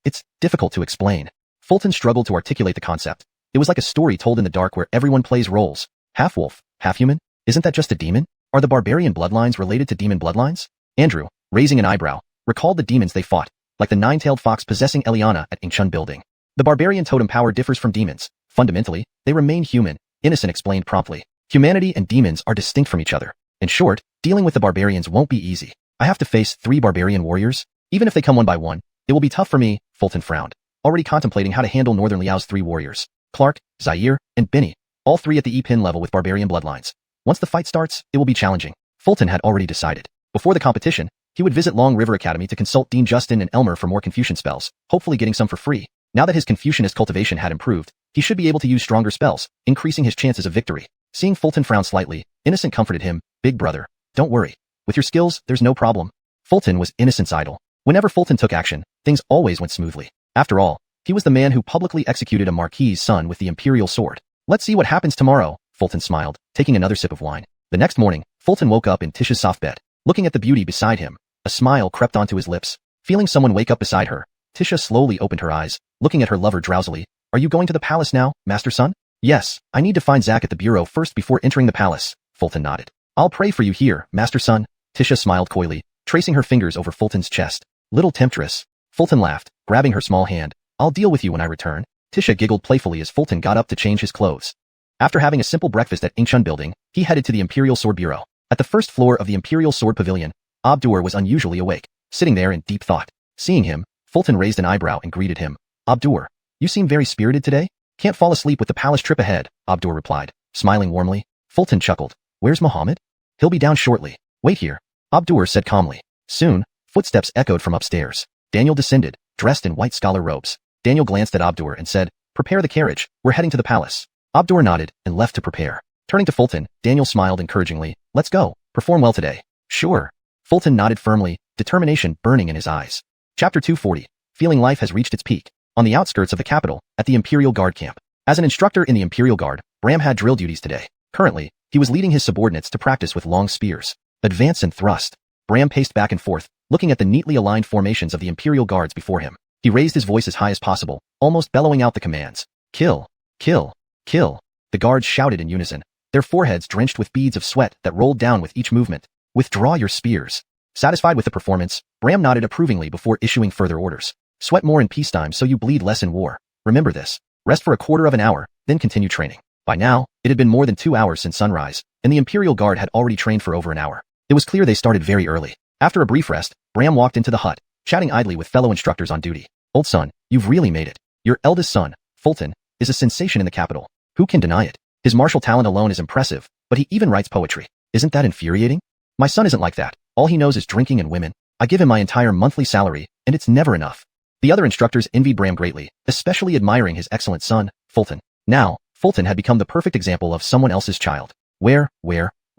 It's difficult to explain. Fulton struggled to articulate the concept. It was like a story told in the dark where everyone plays roles. Half wolf, half human? Isn't that just a demon? Are the barbarian bloodlines related to demon bloodlines? Andrew, raising an eyebrow, recalled the demons they fought, like the nine-tailed fox possessing Eliana at Ingchun building. The barbarian totem power differs from demons. Fundamentally, they remain human, Innocent explained promptly. Humanity and demons are distinct from each other. In short, dealing with the barbarians won't be easy. I have to face 3 barbarian warriors? Even if they come one by one, it will be tough for me, Fulton frowned, already contemplating how to handle Northern Liao's 3 warriors. Clark, Zaire, and Benny, all 3 at the E-pin level with barbarian bloodlines. Once the fight starts, it will be challenging. Fulton had already decided. Before the competition, he would visit Long River Academy to consult Dean Justin and Elmer for more Confucian spells, hopefully getting some for free. Now that his Confucianist cultivation had improved, he should be able to use stronger spells, increasing his chances of victory. Seeing Fulton frown slightly, Innocent comforted him, big brother, don't worry. With your skills, there's no problem. Fulton was Innocent's idol. Whenever Fulton took action, things always went smoothly. After all, he was the man who publicly executed a marquis's son with the imperial sword. Let's see what happens tomorrow, Fulton smiled, taking another sip of wine. The next morning, Fulton woke up in Tisha's soft bed. Looking at the beauty beside him, a smile crept onto his lips. Feeling someone wake up beside her, Tisha slowly opened her eyes, looking at her lover drowsily. Are you going to the palace now, Master Son? Yes, I need to find Zack at the bureau first before entering the palace, Fulton nodded. I'll pray for you here, Master Son. Tisha smiled coyly, tracing her fingers over Fulton's chest. Little temptress. Fulton laughed, grabbing her small hand. I'll deal with you when I return. Tisha giggled playfully as Fulton got up to change his clothes. After having a simple breakfast at Ingchun building, he headed to the Imperial Sword Bureau. At the first floor of the Imperial Sword Pavilion, Abdur was unusually awake, sitting there in deep thought. Seeing him, Fulton raised an eyebrow and greeted him. Abdur, you seem very spirited today? Can't fall asleep with the palace trip ahead, Abdur replied, smiling warmly. Fulton chuckled. Where's Mohammed? He'll be down shortly. Wait here, Abdur said calmly. Soon, footsteps echoed from upstairs. Daniel descended, dressed in white scholar robes. Daniel glanced at Abdur and said, prepare the carriage, we're heading to the palace. Abdur nodded and left to prepare. Turning to Fulton, Daniel smiled encouragingly. Let's go, perform well today. Sure. Fulton nodded firmly, determination burning in his eyes. Chapter 240. Feeling life has reached its peak. On the outskirts of the capital, at the Imperial Guard camp. As an instructor in the Imperial Guard, Bram had drill duties today. Currently, he was leading his subordinates to practice with long spears. Advance and thrust. Bram paced back and forth, looking at the neatly aligned formations of the Imperial Guards before him. He raised his voice as high as possible, almost bellowing out the commands. Kill, kill, kill. The guards shouted in unison, their foreheads drenched with beads of sweat that rolled down with each movement. Withdraw your spears. Satisfied with the performance, Bram nodded approvingly before issuing further orders. Sweat more in peacetime so you bleed less in war. Remember this. Rest for a quarter of an hour, then continue training. By now, it had been more than 2 hours since sunrise, and the Imperial Guard had already trained for over an hour. It was clear they started very early. After a brief rest, Bram walked into the hut, chatting idly with fellow instructors on duty. Old son, you've really made it. Your eldest son, Fulton, is a sensation in the capital. Who can deny it? His martial talent alone is impressive, but he even writes poetry. Isn't that infuriating? My son isn't like that. All he knows is drinking and women. I give him my entire monthly salary, and it's never enough. The other instructors envied Bram greatly, especially admiring his excellent son, Fulton. Now, Fulton had become the perfect example of someone else's child. What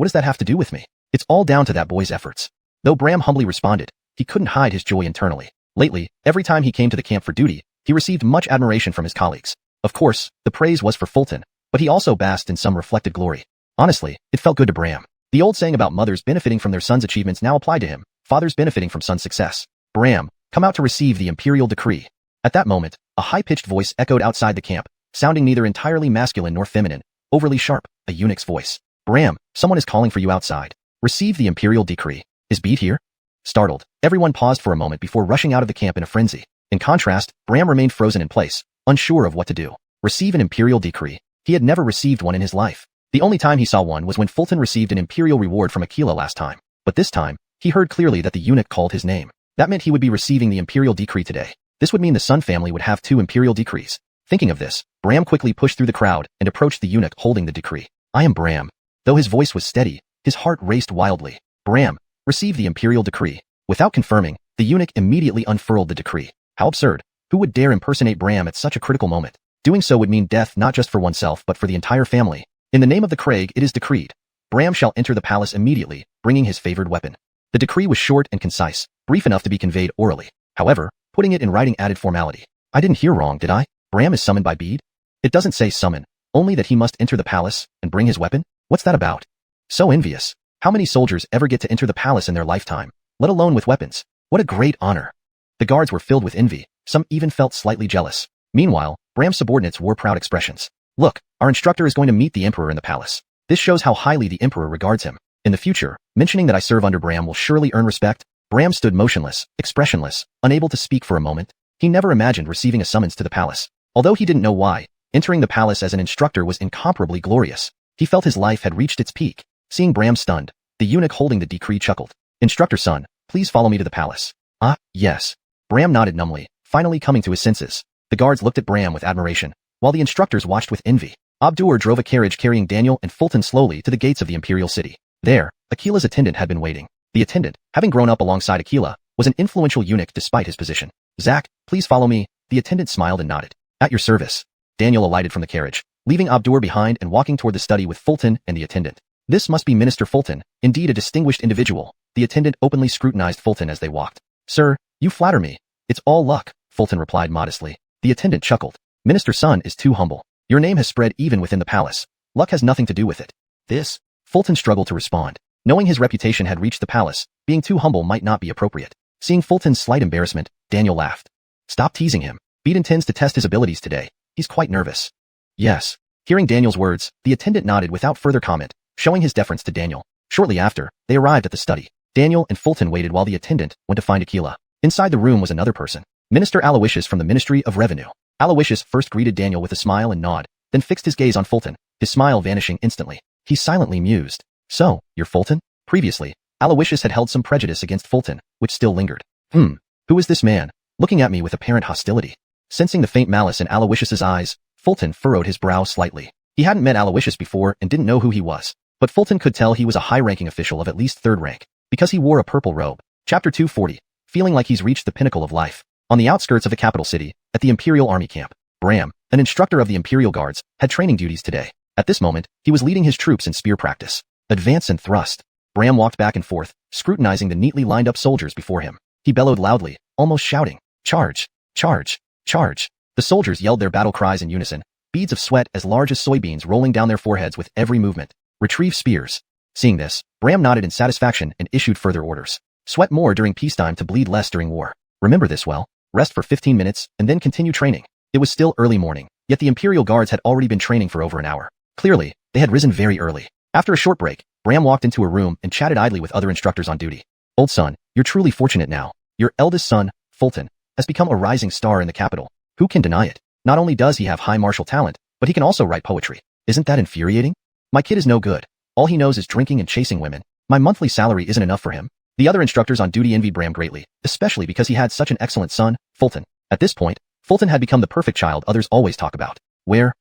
does that have to do with me? It's all down to that boy's efforts. Though Bram humbly responded, he couldn't hide his joy internally. Lately, every time he came to the camp for duty, he received much admiration from his colleagues. Of course, the praise was for Fulton, but he also basked in some reflected glory. Honestly, it felt good to Bram. The old saying about mothers benefiting from their sons' achievements now applied to him, fathers benefiting from sons' success. Bram, come out to receive the imperial decree. At that moment, a high-pitched voice echoed outside the camp, sounding neither entirely masculine nor feminine, overly sharp, a eunuch's voice. Bram, someone is calling for you outside. Receive the imperial decree. Is Beat here? Startled, everyone paused for a moment before rushing out of the camp in a frenzy. In contrast, Bram remained frozen in place, unsure of what to do. Receive an imperial decree. He had never received one in his life. The only time he saw one was when Fulton received an imperial reward from Aquila last time. But this time, he heard clearly that the eunuch called his name. That meant he would be receiving the imperial decree today. This would mean the Sun family would have 2 imperial decrees. Thinking of this, Bram quickly pushed through the crowd and approached the eunuch holding the decree. I am Bram. Though his voice was steady, his heart raced wildly. Bram, receive the imperial decree. Without confirming, the eunuch immediately unfurled the decree. How absurd. Who would dare impersonate Bram at such a critical moment? Doing so would mean death not just for oneself but for the entire family. In the name of the Craig it is decreed. Bram shall enter the palace immediately, bringing his favored weapon. The decree was short and concise, brief enough to be conveyed orally. However, putting it in writing added formality. I didn't hear wrong, did I? Bram is summoned by Bede? It doesn't say summon, only that he must enter the palace and bring his weapon? What's that about? So envious. How many soldiers ever get to enter the palace in their lifetime, let alone with weapons? What a great honor. The guards were filled with envy, some even felt slightly jealous. Meanwhile, Bram's subordinates wore proud expressions. Look, our instructor is going to meet the emperor in the palace. This shows how highly the emperor regards him. In the future, mentioning that I serve under Bram will surely earn respect. Bram stood motionless, expressionless, unable to speak for a moment. He never imagined receiving a summons to the palace. Although he didn't know why, entering the palace as an instructor was incomparably glorious. He felt his life had reached its peak. Seeing Bram stunned, the eunuch holding the decree chuckled. Instructor son, please follow me to the palace. Ah, yes. Bram nodded numbly, finally coming to his senses. The guards looked at Bram with admiration, while the instructors watched with envy. Abdur drove a carriage carrying Daniel and Fulton slowly to the gates of the imperial city. There, Aquila's attendant had been waiting. The attendant, having grown up alongside Aquila, was an influential eunuch despite his position. Zach, please follow me. The attendant smiled and nodded. At your service. Daniel alighted from the carriage, leaving Abdur behind and walking toward the study with Fulton and the attendant. This must be Minister Fulton, indeed a distinguished individual. The attendant openly scrutinized Fulton as they walked. Sir, you flatter me. It's all luck, Fulton replied modestly. The attendant chuckled. Minister Sun is too humble. Your name has spread even within the palace. Luck has nothing to do with it. This? Fulton struggled to respond. Knowing his reputation had reached the palace, being too humble might not be appropriate. Seeing Fulton's slight embarrassment, Daniel laughed. Stop teasing him. Bede intends to test his abilities today. He's quite nervous. Yes. Hearing Daniel's words, the attendant nodded without further comment, showing his deference to Daniel. Shortly after, they arrived at the study. Daniel and Fulton waited while the attendant went to find Aquila. Inside the room was another person. Minister Aloysius from the Ministry of Revenue. Aloysius first greeted Daniel with a smile and nod, then fixed his gaze on Fulton, his smile vanishing instantly. He silently mused. So, you're Fulton? Previously, Aloysius had held some prejudice against Fulton, which still lingered. Who is this man, looking at me with apparent hostility? Sensing the faint malice in Aloysius's eyes, Fulton furrowed his brow slightly. He hadn't met Aloysius before and didn't know who he was. But Fulton could tell he was a high-ranking official of at least third rank, because he wore a purple robe. Chapter 240. Feeling like he's reached the pinnacle of life. On the outskirts of the capital city, at the Imperial Army camp, Bram, an instructor of the Imperial Guards, had training duties today. At this moment, he was leading his troops in spear practice. Advance and thrust. Bram walked back and forth, scrutinizing the neatly lined-up soldiers before him. He bellowed loudly, almost shouting, "Charge! Charge! Charge!" The soldiers yelled their battle cries in unison, beads of sweat as large as soybeans rolling down their foreheads with every movement. Retrieve spears. Seeing this, Bram nodded in satisfaction and issued further orders. Sweat more during peacetime to bleed less during war. Remember this well. Rest for 15 minutes, and then continue training. It was still early morning, yet the Imperial Guards had already been training for over an hour. Clearly, they had risen very early. After a short break, Bram walked into a room and chatted idly with other instructors on duty. Old son, you're truly fortunate now. Your eldest son, Fulton, has become a rising star in the capital. Who can deny it? Not only does he have high martial talent, but he can also write poetry. Isn't that infuriating? My kid is no good. All he knows is drinking and chasing women. My monthly salary isn't enough for him. The other instructors on duty envied Bram greatly, especially because he had such an excellent son, Fulton. At this point, Fulton had become the perfect child others always talk about. What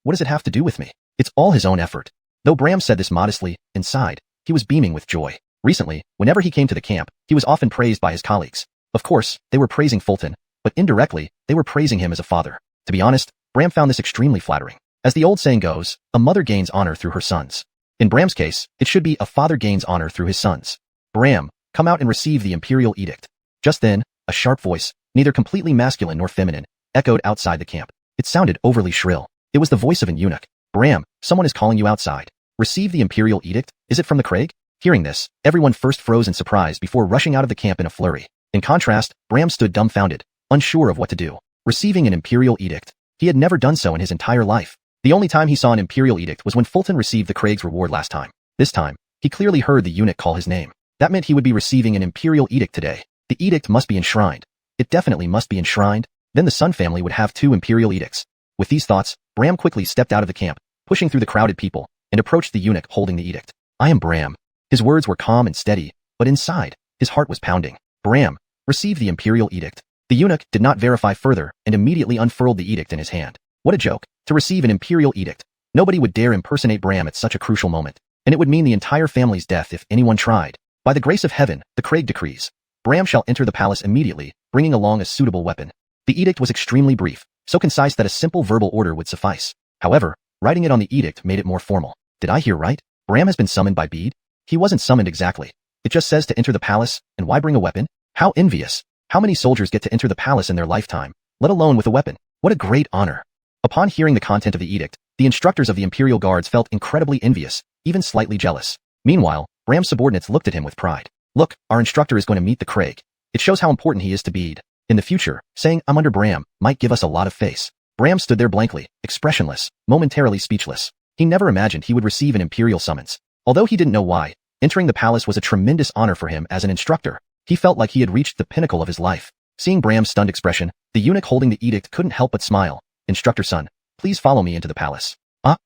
does it have to do with me? It's all his own effort. Though Bram said this modestly, inside, he was beaming with joy. Recently, whenever he came to the camp, he was often praised by his colleagues. Of course, they were praising Fulton, but indirectly, they were praising him as a father. To be honest, Bram found this extremely flattering. As the old saying goes, a mother gains honor through her sons. In Bram's case, it should be a father gains honor through his sons. Bram, come out and receive the Imperial Edict. Just then, a sharp voice, neither completely masculine nor feminine, echoed outside the camp. It sounded overly shrill. It was the voice of an eunuch. Bram, someone is calling you outside. Receive the Imperial Edict? Is it from the Craig? Hearing this, everyone first froze in surprise before rushing out of the camp in a flurry. In contrast, Bram stood dumbfounded, unsure of what to do. Receiving an Imperial Edict. He had never done so in his entire life. The only time he saw an Imperial Edict was when Fulton received the Craig's reward last time. This time, he clearly heard the eunuch call his name. That meant he would be receiving an Imperial Edict today. The edict must be enshrined. It definitely must be enshrined. Then the Sun family would have 2 Imperial Edicts. With these thoughts, Bram quickly stepped out of the camp, pushing through the crowded people, and approached the eunuch holding the edict. I am Bram. His words were calm and steady, but inside, his heart was pounding. Bram, receive the Imperial Edict. The eunuch did not verify further and immediately unfurled the edict in his hand. What a joke, to receive an Imperial Edict. Nobody would dare impersonate Bram at such a crucial moment, and it would mean the entire family's death if anyone tried. By the grace of heaven, the Craig decrees. Bram shall enter the palace immediately, bringing along a suitable weapon. The edict was extremely brief, so concise that a simple verbal order would suffice. However, writing it on the edict made it more formal. Did I hear right? Bram has been summoned by Bede? He wasn't summoned exactly. It just says to enter the palace, and why bring a weapon? How envious. How many soldiers get to enter the palace in their lifetime, let alone with a weapon? What a great honor. Upon hearing the content of the edict, the instructors of the Imperial Guards felt incredibly envious, even slightly jealous. Meanwhile, Bram's subordinates looked at him with pride. Look, our instructor is going to meet the Craig. It shows how important he is to Bede. In the future, saying I'm under Bram might give us a lot of face. Bram stood there blankly, expressionless, momentarily speechless. He never imagined he would receive an Imperial summons. Although he didn't know why, entering the palace was a tremendous honor for him as an instructor. He felt like he had reached the pinnacle of his life. Seeing Bram's stunned expression, the eunuch holding the edict couldn't help but smile. Instructor son, please follow me into the palace.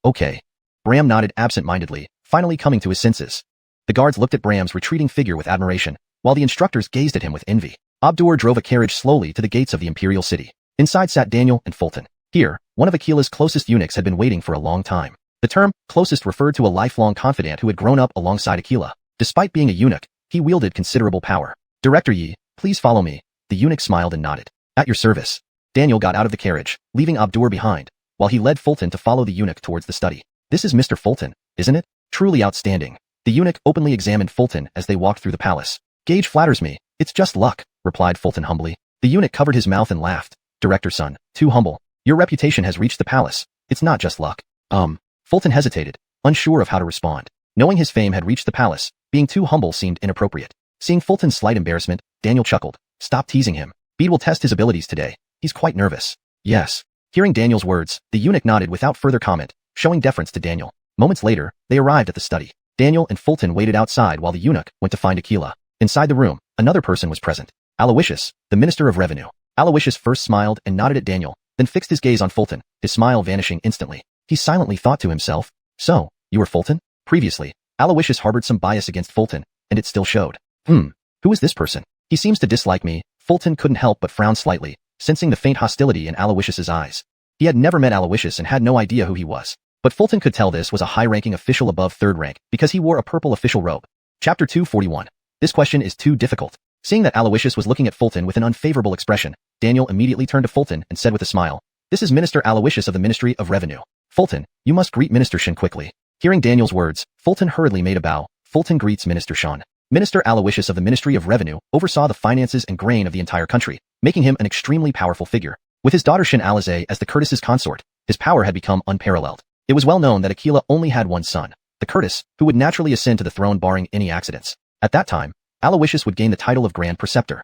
Okay. Bram nodded absent-mindedly, finally coming to his senses. The guards looked at Bram's retreating figure with admiration, while the instructors gazed at him with envy. Abdur drove a carriage slowly to the gates of the Imperial City. Inside sat Daniel and Fulton. Here, one of Aquila's closest eunuchs had been waiting for a long time. The term closest referred to a lifelong confidant who had grown up alongside Aquila. Despite being a eunuch, he wielded considerable power. Director Yi, please follow me. The eunuch smiled and nodded. At your service. Daniel got out of the carriage, leaving Abdur behind, while he led Fulton to follow the eunuch towards the study. This is Mr. Fulton, isn't it? Truly outstanding. The eunuch openly examined Fulton as they walked through the palace. Gage flatters me. It's just luck, replied Fulton humbly. The eunuch covered his mouth and laughed. Director son, too humble. Your reputation has reached the palace. It's not just luck. Fulton hesitated, unsure of how to respond. Knowing his fame had reached the palace, being too humble seemed inappropriate. Seeing Fulton's slight embarrassment, Daniel chuckled. Stop teasing him. Bede will test his abilities today. He's quite nervous. Yes. Hearing Daniel's words, the eunuch nodded without further comment, showing deference to Daniel. Moments later, they arrived at the study. Daniel and Fulton waited outside while the eunuch went to find Aquila. Inside the room, another person was present. Aloysius, the Minister of Revenue. Aloysius first smiled and nodded at Daniel, then fixed his gaze on Fulton, his smile vanishing instantly. He silently thought to himself, so, you were Fulton? Previously, Aloysius harbored some bias against Fulton, and it still showed. Who is this person? He seems to dislike me. Fulton couldn't help but frown slightly, sensing the faint hostility in Aloysius's eyes. He had never met Aloysius and had no idea who he was. But Fulton could tell this was a high-ranking official above third rank because he wore a purple official robe. Chapter 241. This question is too difficult. Seeing that Aloysius was looking at Fulton with an unfavorable expression, Daniel immediately turned to Fulton and said with a smile, "This is Minister Aloysius of the Ministry of Revenue. Fulton, you must greet Minister Shin quickly." Hearing Daniel's words, Fulton hurriedly made a bow. Fulton greets Minister Shin. Minister Aloysius of the Ministry of Revenue oversaw the finances and grain of the entire country, making him an extremely powerful figure. With his daughter Shin Alize as the Curtis's consort, his power had become unparalleled. It was well known that Aquila only had one son, the Curtis, who would naturally ascend to the throne barring any accidents. At that time, Aloysius would gain the title of Grand Preceptor.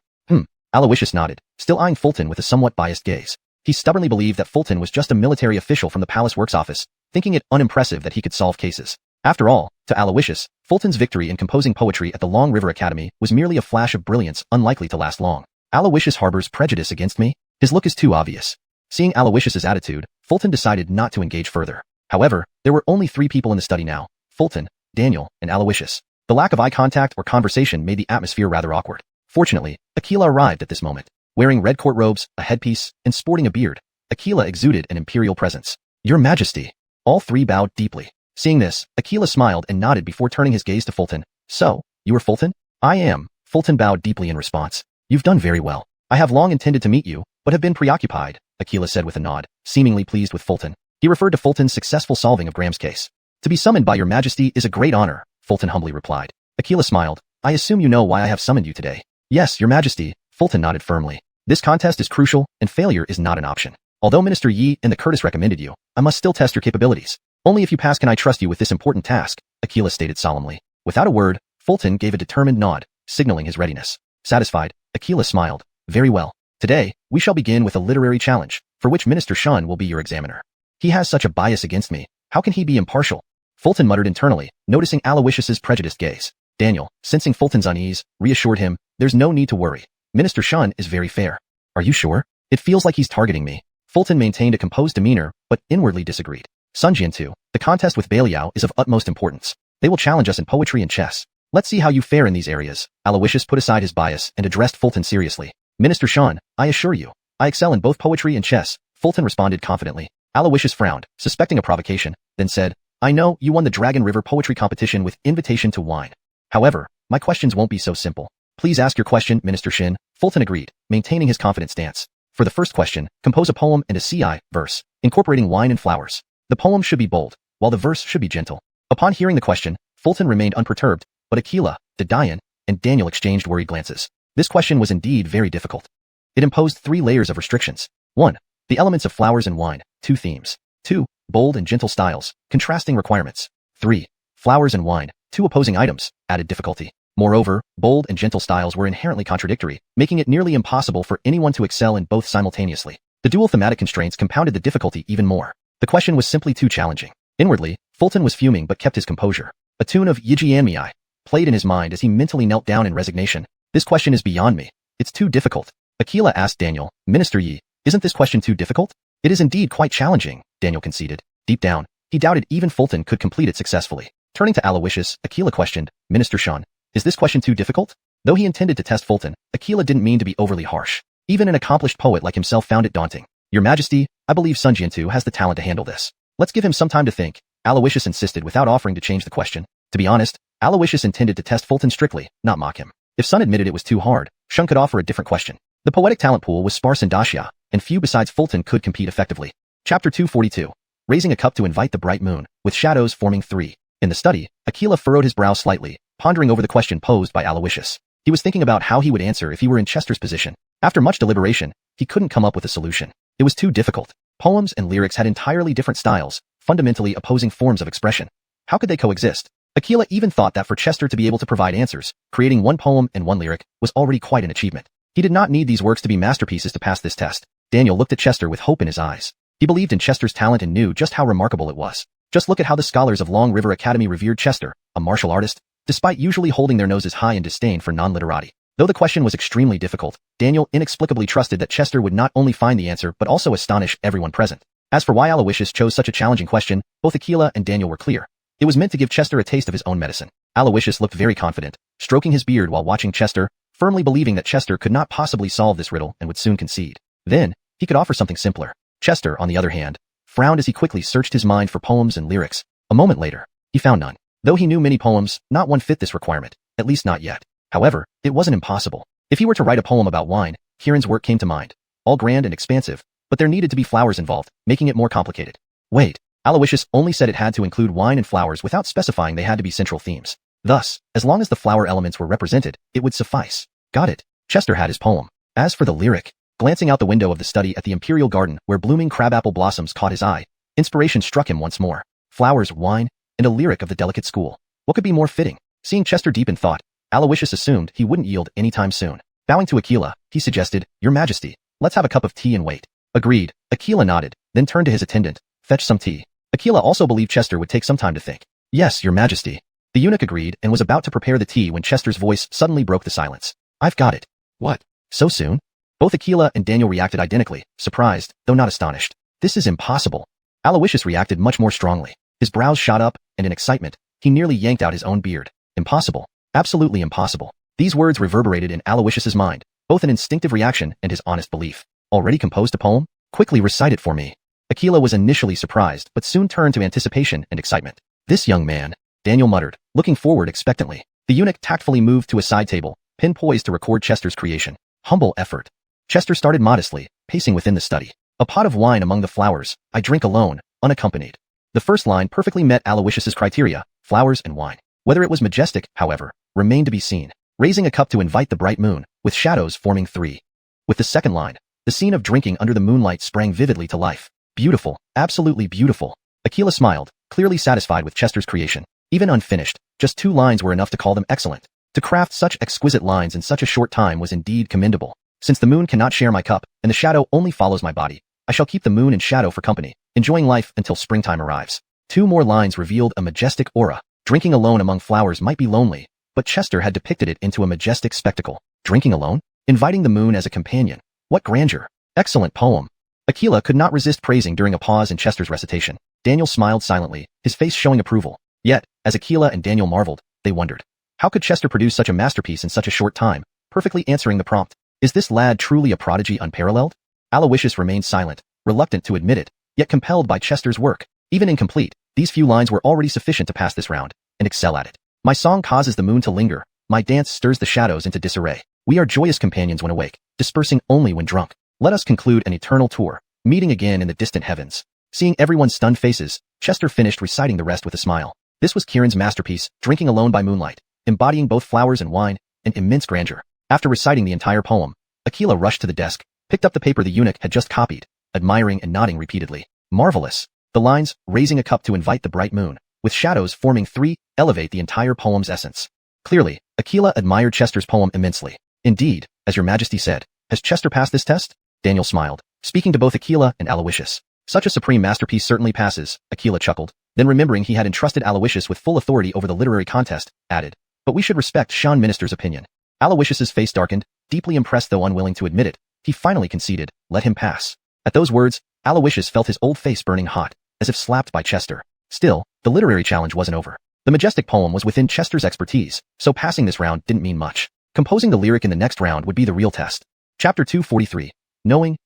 Aloysius nodded, still eyeing Fulton with a somewhat biased gaze. He stubbornly believed that Fulton was just a military official from the palace works office, thinking it unimpressive that he could solve cases. After all, to Aloysius, Fulton's victory in composing poetry at the Long River Academy was merely a flash of brilliance unlikely to last long. Aloysius harbors prejudice against me? His look is too obvious. Seeing Aloysius's attitude, Fulton decided not to engage further. However, there were only 3 people in the study now: Fulton, Daniel, and Aloysius. The lack of eye contact or conversation made the atmosphere rather awkward. Fortunately, Aquila arrived at this moment. Wearing red court robes, a headpiece, and sporting a beard, Aquila exuded an imperial presence. "Your Majesty." All 3 bowed deeply. Seeing this, Aquila smiled and nodded before turning his gaze to Fulton. "So, you are Fulton?" "I am." Fulton bowed deeply in response. "You've done very well. I have long intended to meet you, but have been preoccupied," Aquila said with a nod, seemingly pleased with Fulton. He referred to Fulton's successful solving of Graham's case. "To be summoned by your Majesty is a great honor," Fulton humbly replied. Aquila smiled. "I assume you know why I have summoned you today." "Yes, your Majesty," Fulton nodded firmly. "This contest is crucial, and failure is not an option. Although Minister Yi and the Curtis recommended you, I must still test your capabilities. Only if you pass can I trust you with this important task," Aquila stated solemnly. Without a word, Fulton gave a determined nod, signaling his readiness. Satisfied, Aquila smiled. "Very well. Today, we shall begin with a literary challenge, for which Minister Shun will be your examiner. He has such a bias against me. How can he be impartial?" Fulton muttered internally, noticing Aloysius's prejudiced gaze. Daniel, sensing Fulton's unease, reassured him, "There's no need to worry. Minister Shun is very fair." "Are you sure? It feels like he's targeting me." Fulton maintained a composed demeanor, but inwardly disagreed. "Sun Jian too. The contest with Beliao is of utmost importance. They will challenge us in poetry and chess. Let's see how you fare in these areas." Aloysius put aside his bias and addressed Fulton seriously. "Minister Shun, I assure you, I excel in both poetry and chess," Fulton responded confidently. Aloysius frowned, suspecting a provocation, then said, "I know you won the Dragon River poetry competition with invitation to wine. However, my questions won't be so simple." "Please ask your question, Minister Shin," Fulton agreed, maintaining his confident stance. "For the first question, compose a poem and a ci verse, incorporating wine and flowers. The poem should be bold, while the verse should be gentle." Upon hearing the question, Fulton remained unperturbed, but Aquila, Jian, and Daniel exchanged worried glances. This question was indeed very difficult. It imposed 3 layers of restrictions. 1. The elements of flowers and wine, 2 themes. 2. Bold and gentle styles, contrasting requirements. 3. Flowers and wine, 2 opposing items, added difficulty. Moreover, bold and gentle styles were inherently contradictory, making it nearly impossible for anyone to excel in both simultaneously. The dual thematic constraints compounded the difficulty even more. The question was simply too challenging. Inwardly, Fulton was fuming but kept his composure. A tune of Yijianmei played in his mind as he mentally knelt down in resignation. "This question is beyond me. It's too difficult." Aquila asked Daniel, "Minister Yi, isn't this question too difficult?" "It is indeed quite challenging," Daniel conceded. Deep down, he doubted even Fulton could complete it successfully. Turning to Aloysius, Aquila questioned, "Minister Shun, is this question too difficult?" Though he intended to test Fulton, Aquila didn't mean to be overly harsh. Even an accomplished poet like himself found it daunting. "Your Majesty, I believe Sun Jian has the talent to handle this. Let's give him some time to think," Aloysius insisted without offering to change the question. To be honest, Aloysius intended to test Fulton strictly, not mock him. If Sun admitted it was too hard, Shun could offer a different question. The poetic talent pool was sparse in Daxia, and few besides Fulton could compete effectively. Chapter 242. Raising a cup to invite the bright moon, with shadows forming 3. In the study, Aquila furrowed his brow slightly, pondering over the question posed by Aloysius. He was thinking about how he would answer if he were in Chester's position. After much deliberation, he couldn't come up with a solution. It was too difficult. Poems and lyrics had entirely different styles, fundamentally opposing forms of expression. How could they coexist? Aquila even thought that for Chester to be able to provide answers, creating 1 poem and 1 lyric was already quite an achievement. He did not need these works to be masterpieces to pass this test. Daniel looked at Chester with hope in his eyes. He believed in Chester's talent and knew just how remarkable it was. Just look at how the scholars of Long River Academy revered Chester, a martial artist, despite usually holding their noses high in disdain for non-literati. Though the question was extremely difficult, Daniel inexplicably trusted that Chester would not only find the answer but also astonish everyone present. As for why Aloysius chose such a challenging question, both Aquila and Daniel were clear. It was meant to give Chester a taste of his own medicine. Aloysius looked very confident, stroking his beard while watching Chester, firmly believing that Chester could not possibly solve this riddle and would soon concede. Then, he could offer something simpler. Chester, on the other hand, frowned as he quickly searched his mind for poems and lyrics. A moment later, he found none. Though he knew many poems, not one fit this requirement, at least not yet. However, it wasn't impossible. If he were to write a poem about wine, Kieran's work came to mind. All grand and expansive, but there needed to be flowers involved, making it more complicated. Wait, Aloysius only said it had to include wine and flowers without specifying they had to be central themes. Thus, as long as the flower elements were represented, it would suffice. Got it. Chester had his poem. As for the lyric, glancing out the window of the study at the imperial garden where blooming crabapple blossoms caught his eye, inspiration struck him once more. Flowers, wine, and a lyric of the delicate school. What could be more fitting? Seeing Chester deep in thought, Aloysius assumed he wouldn't yield anytime soon. Bowing to Aquila, he suggested, "Your Majesty, let's have a cup of tea and wait." Agreed. Aquila nodded, then turned to his attendant. "Fetch some tea." Aquila also believed Chester would take some time to think. "Yes, Your Majesty." The eunuch agreed and was about to prepare the tea when Chester's voice suddenly broke the silence. "I've got it." "What? So soon?" Both Aquila and Daniel reacted identically, surprised, though not astonished. "This is impossible." Aloysius reacted much more strongly. His brows shot up, and in excitement, he nearly yanked out his own beard. Impossible. Absolutely impossible. These words reverberated in Aloysius's mind, both an instinctive reaction and his honest belief. "Already composed a poem? Quickly recite it for me." Aquila was initially surprised, but soon turned to anticipation and excitement. "This young man," Daniel muttered, looking forward expectantly. The eunuch tactfully moved to a side table, pen poised to record Chester's creation. Humble effort. Chester started modestly, pacing within the study. "A pot of wine among the flowers, I drink alone, unaccompanied." The first line perfectly met Aloysius's criteria, flowers and wine. Whether it was majestic, however, remained to be seen. Raising a cup to invite the bright moon, with shadows forming three. With the second line, the scene of drinking under the moonlight sprang vividly to life. Beautiful, absolutely beautiful. Aquila smiled, clearly satisfied with Chester's creation. Even unfinished, just 2 lines were enough to call them excellent. To craft such exquisite lines in such a short time was indeed commendable. "Since the moon cannot share my cup, and the shadow only follows my body, I shall keep the moon and shadow for company, enjoying life until springtime arrives." 2 more lines revealed a majestic aura. Drinking alone among flowers might be lonely, but Chester had depicted it into a majestic spectacle. Drinking alone? Inviting the moon as a companion. What grandeur. Excellent poem. Aquila could not resist praising during a pause in Chester's recitation. Daniel smiled silently, his face showing approval. Yet, as Aquila and Daniel marveled, they wondered. How could Chester produce such a masterpiece in such a short time, perfectly answering the prompt? Is this lad truly a prodigy unparalleled? Aloysius remained silent, reluctant to admit it, yet compelled by Chester's work. Even incomplete, these few lines were already sufficient to pass this round, and excel at it. "My song causes the moon to linger, my dance stirs the shadows into disarray. We are joyous companions when awake, dispersing only when drunk. Let us conclude an eternal tour, meeting again in the distant heavens." Seeing everyone's stunned faces, Chester finished reciting the rest with a smile. This was Kieran's masterpiece, Drinking Alone by Moonlight, embodying both flowers and wine, and immense grandeur. After reciting the entire poem, Aquila rushed to the desk, picked up the paper the eunuch had just copied, admiring and nodding repeatedly. "Marvelous." The lines, "raising a cup to invite the bright moon, with shadows forming three," elevate the entire poem's essence. Clearly, Aquila admired Chester's poem immensely. "Indeed, as your Majesty said, has Chester passed this test?" Daniel smiled, speaking to both Aquila and Aloysius. "Such a supreme masterpiece certainly passes," Aquila chuckled, then remembering he had entrusted Aloysius with full authority over the literary contest, added, "But we should respect Shan Minister's opinion." Aloysius's face darkened, deeply impressed though unwilling to admit it. He finally conceded, "Let him pass." At those words, Aloysius felt his old face burning hot, as if slapped by Chester. Still, the literary challenge wasn't over. The majestic poem was within Chester's expertise, so passing this round didn't mean much. Composing the lyric in the next round would be the real test. Chapter 243. Knowing,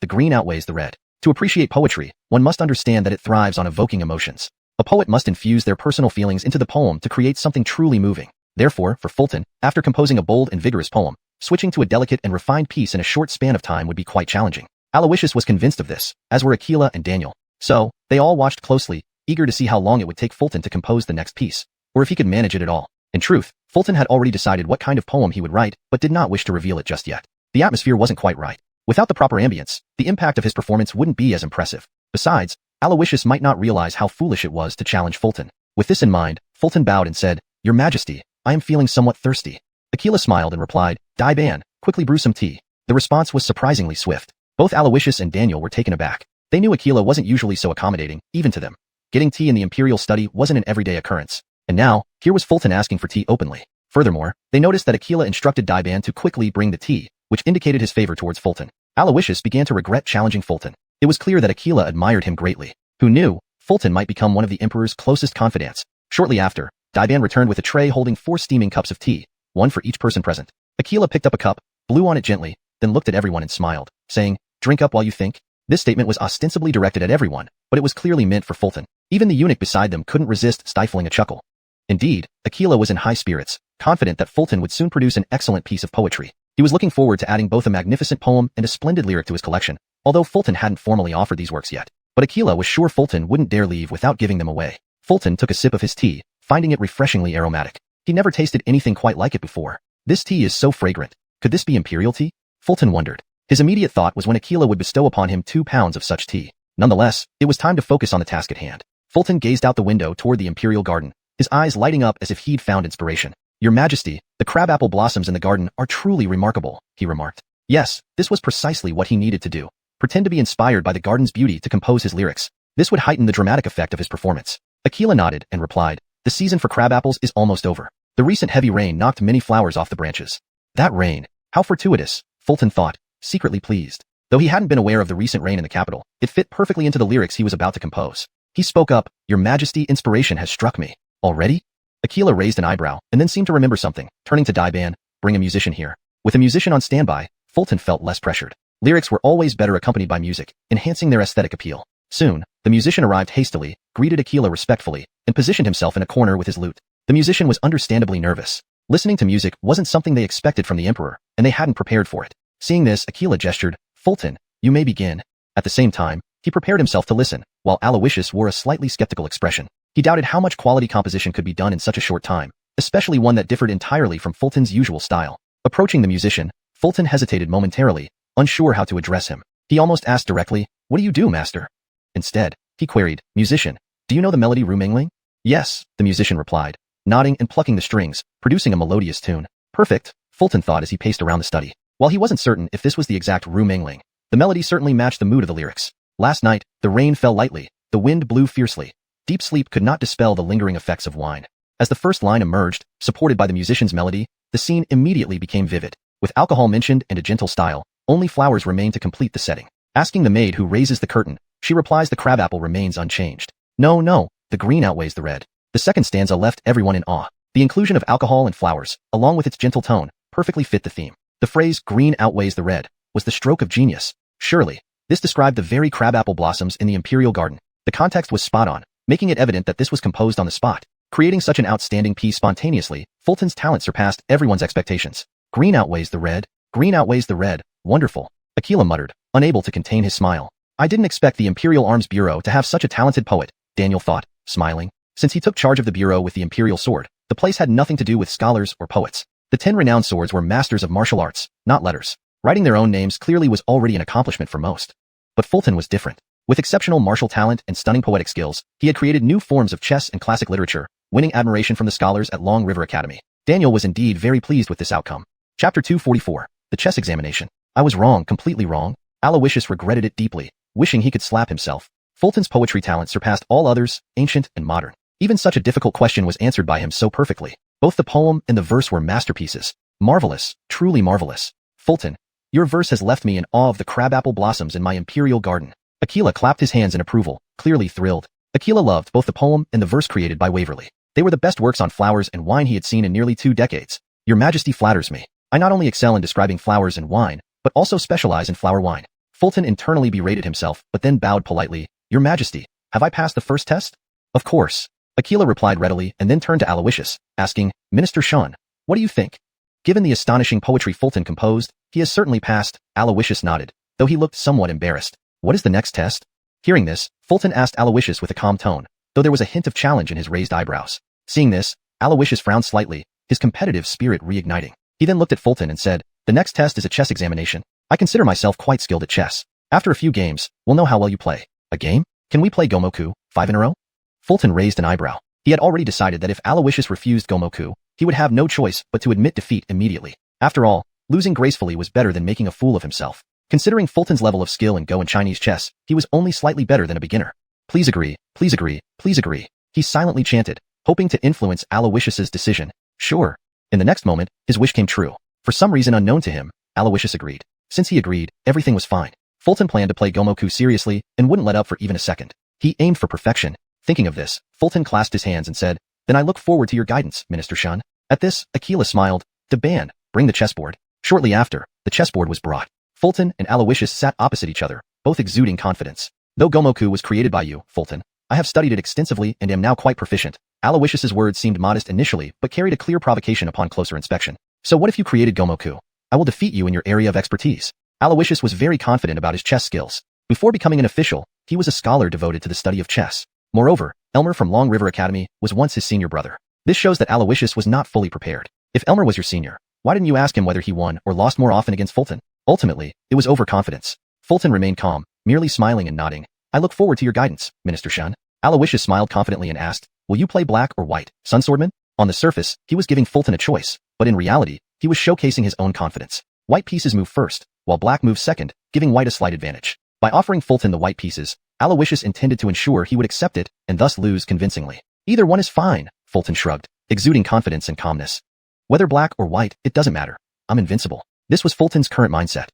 the green outweighs the red. To appreciate poetry, one must understand that it thrives on evoking emotions. A poet must infuse their personal feelings into the poem to create something truly moving. Therefore, for Fulton, after composing a bold and vigorous poem, switching to a delicate and refined piece in a short span of time would be quite challenging. Aloysius was convinced of this, as were Aquila and Daniel. So, they all watched closely, eager to see how long it would take Fulton to compose the next piece, or if he could manage it at all. In truth, Fulton had already decided what kind of poem he would write, but did not wish to reveal it just yet. The atmosphere wasn't quite right. Without the proper ambience, the impact of his performance wouldn't be as impressive. Besides, Aloysius might not realize how foolish it was to challenge Fulton. With this in mind, Fulton bowed and said, "Your Majesty, I am feeling somewhat thirsty." Aquila smiled and replied, "Jian, quickly brew some tea." The response was surprisingly swift. Both Aloysius and Daniel were taken aback. They knew Aquila wasn't usually so accommodating, even to them. Getting tea in the imperial study wasn't an everyday occurrence. And now, here was Fulton asking for tea openly. Furthermore, they noticed that Aquila instructed Jian to quickly bring the tea, which indicated his favor towards Fulton. Aloysius began to regret challenging Fulton. It was clear that Aquila admired him greatly. Who knew, Fulton might become one of the emperor's closest confidants. Shortly after, Jian returned with a tray holding 4 steaming cups of tea, one for each person present. Aquila picked up a cup, blew on it gently, then looked at everyone and smiled, saying, "Drink up while you think." This statement was ostensibly directed at everyone, but it was clearly meant for Fulton. Even the eunuch beside them couldn't resist stifling a chuckle. Indeed, Aquila was in high spirits, confident that Fulton would soon produce an excellent piece of poetry. He was looking forward to adding both a magnificent poem and a splendid lyric to his collection, although Fulton hadn't formally offered these works yet. But Aquila was sure Fulton wouldn't dare leave without giving them away. Fulton took a sip of his tea, finding it refreshingly aromatic. He never tasted anything quite like it before. This tea is so fragrant. Could this be imperial tea? Fulton wondered. His immediate thought was when Aquila would bestow upon him 2 pounds of such tea. Nonetheless, it was time to focus on the task at hand. Fulton gazed out the window toward the imperial garden, his eyes lighting up as if he'd found inspiration. Your Majesty, the crabapple blossoms in the garden are truly remarkable, he remarked. Yes, this was precisely what he needed to do. Pretend to be inspired by the garden's beauty to compose his lyrics. This would heighten the dramatic effect of his performance. Aquila nodded and replied, the season for crabapples is almost over. The recent heavy rain knocked many flowers off the branches. That rain. How fortuitous, Fulton thought, secretly pleased. Though he hadn't been aware of the recent rain in the capital, it fit perfectly into the lyrics he was about to compose. He spoke up, Your Majesty, inspiration has struck me. Already? Aquila raised an eyebrow, and then seemed to remember something, turning to Daiban, bring a musician here. With a musician on standby, Fulton felt less pressured. Lyrics were always better accompanied by music, enhancing their aesthetic appeal. Soon, the musician arrived hastily, greeted Aquila respectfully, and positioned himself in a corner with his lute. The musician was understandably nervous. Listening to music wasn't something they expected from the emperor, and they hadn't prepared for it. Seeing this, Aquila gestured, Fulton, you may begin. At the same time, he prepared himself to listen, while Aloysius wore a slightly skeptical expression. He doubted how much quality composition could be done in such a short time, especially one that differed entirely from Fulton's usual style. Approaching the musician, Fulton hesitated momentarily, unsure how to address him. He almost asked directly, What do you do, master? Instead, he queried, Musician, do you know the melody Rumengling? Yes, the musician replied, nodding and plucking the strings, producing a melodious tune. Perfect, Fulton thought as he paced around the study. While he wasn't certain if this was the exact Rumengling, the melody certainly matched the mood of the lyrics. Last night, the rain fell lightly, the wind blew fiercely. Deep sleep could not dispel the lingering effects of wine. As the first line emerged, supported by the musician's melody, the scene immediately became vivid. With alcohol mentioned and a gentle style, only flowers remain to complete the setting. Asking the maid who raises the curtain, she replies the crabapple remains unchanged. No, the green outweighs the red. The second stanza left everyone in awe. The inclusion of alcohol and flowers, along with its gentle tone, perfectly fit the theme. The phrase, green outweighs the red, was the stroke of genius. Surely, this described the very crabapple blossoms in the imperial garden. The context was spot on, making it evident that this was composed on the spot. Creating such an outstanding piece spontaneously, Fulton's talent surpassed everyone's expectations. Green outweighs the red, green outweighs the red, wonderful. Aquila muttered, unable to contain his smile. I didn't expect the Imperial Arms Bureau to have such a talented poet, Daniel thought, smiling. Since he took charge of the bureau with the imperial sword, the place had nothing to do with scholars or poets. The 10 renowned swords were masters of martial arts, not letters. Writing their own names clearly was already an accomplishment for most. But Fulton was different. With exceptional martial talent and stunning poetic skills, he had created new forms of chess and classic literature, winning admiration from the scholars at Long River Academy. Daniel was indeed very pleased with this outcome. Chapter 244, The Chess Examination. I was wrong, completely wrong. Aloysius regretted it deeply, wishing he could slap himself. Fulton's poetry talent surpassed all others, ancient and modern. Even such a difficult question was answered by him so perfectly. Both the poem and the verse were masterpieces. Marvelous, truly marvelous. Fulton, your verse has left me in awe of the crabapple blossoms in my imperial garden. Aquila clapped his hands in approval, clearly thrilled. Aquila loved both the poem and the verse created by Waverley. They were the best works on flowers and wine he had seen in nearly 2 decades. Your Majesty flatters me. I not only excel in describing flowers and wine, but also specialize in flower wine. Fulton internally berated himself, but then bowed politely. Your Majesty, have I passed the first test? Of course. Aquila replied readily and then turned to Aloysius, asking, Minister Jian, what do you think? Given the astonishing poetry Fulton composed, he has certainly passed. Aloysius nodded, though he looked somewhat embarrassed. What is the next test? Hearing this, Fulton asked Aloysius with a calm tone, though there was a hint of challenge in his raised eyebrows. Seeing this, Aloysius frowned slightly, his competitive spirit reigniting. He then looked at Fulton and said, The next test is a chess examination. I consider myself quite skilled at chess. After a few games, we'll know how well you play. A game? Can we play Gomoku, 5 in a row? Fulton raised an eyebrow. He had already decided that if Aloysius refused Gomoku, he would have no choice but to admit defeat immediately. After all, losing gracefully was better than making a fool of himself. Considering Fulton's level of skill in Go and Chinese chess, he was only slightly better than a beginner. Please agree, please agree, please agree. He silently chanted, hoping to influence Aloysius's decision. Sure. In the next moment, his wish came true. For some reason unknown to him, Aloysius agreed. Since he agreed, everything was fine. Fulton planned to play Gomoku seriously and wouldn't let up for even a second. He aimed for perfection. Thinking of this, Fulton clasped his hands and said, Then I look forward to your guidance, Minister Jian. At this, Aquila smiled. Daiban, bring the chessboard. Shortly after, the chessboard was brought. Fulton and Aloysius sat opposite each other, both exuding confidence. Though Gomoku was created by you, Fulton, I have studied it extensively and am now quite proficient. Aloysius's words seemed modest initially, but carried a clear provocation upon closer inspection. So what if you created Gomoku? I will defeat you in your area of expertise. Aloysius was very confident about his chess skills. Before becoming an official, he was a scholar devoted to the study of chess. Moreover, Elmer from Long River Academy was once his senior brother. This shows that Aloysius was not fully prepared. If Elmer was your senior, why didn't you ask him whether he won or lost more often against Fulton? Ultimately, it was overconfidence. Fulton remained calm, merely smiling and nodding. I look forward to your guidance, Minister Shun. Aloysius smiled confidently and asked, will you play black or white, Sun Swordman? On the surface, he was giving Fulton a choice, but in reality, he was showcasing his own confidence. White pieces move first, while black moves second, giving white a slight advantage. By offering Fulton the white pieces, Aloysius intended to ensure he would accept it and thus lose convincingly. Either one is fine, Fulton shrugged, exuding confidence and calmness. Whether black or white, it doesn't matter. I'm invincible. This was Fulton's current mindset.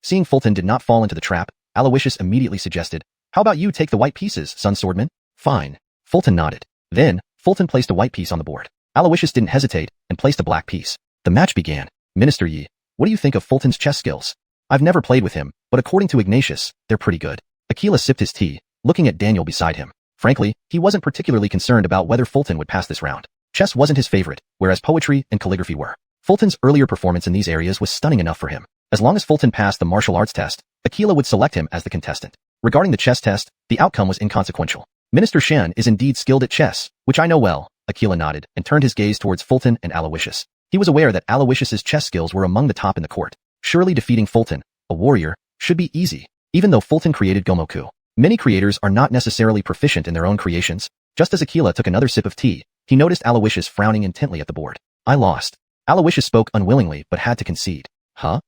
Seeing Fulton did not fall into the trap, Aloysius immediately suggested, how about you take the white pieces, Sun Swordman? Fine. Fulton nodded. Then, Fulton placed a white piece on the board. Aloysius didn't hesitate and placed a black piece. The match began. Minister Yi, what do you think of Fulton's chess skills? I've never played with him, but according to Ignatius, they're pretty good. Aquila sipped his tea, looking at Daniel beside him. Frankly, he wasn't particularly concerned about whether Fulton would pass this round. Chess wasn't his favorite, whereas poetry and calligraphy were. Fulton's earlier performance in these areas was stunning enough for him. As long as Fulton passed the martial arts test, Aquila would select him as the contestant. Regarding the chess test, the outcome was inconsequential. Minister Shen is indeed skilled at chess, which I know well, Aquila nodded and turned his gaze towards Fulton and Aloysius. He was aware that Aloysius's chess skills were among the top in the court. Surely defeating Fulton, a warrior, should be easy. Even though Fulton created Gomoku, many creators are not necessarily proficient in their own creations. Just as Aquila took another sip of tea, he noticed Aloysius frowning intently at the board. I lost. Aloysius spoke unwillingly but had to concede. Huh?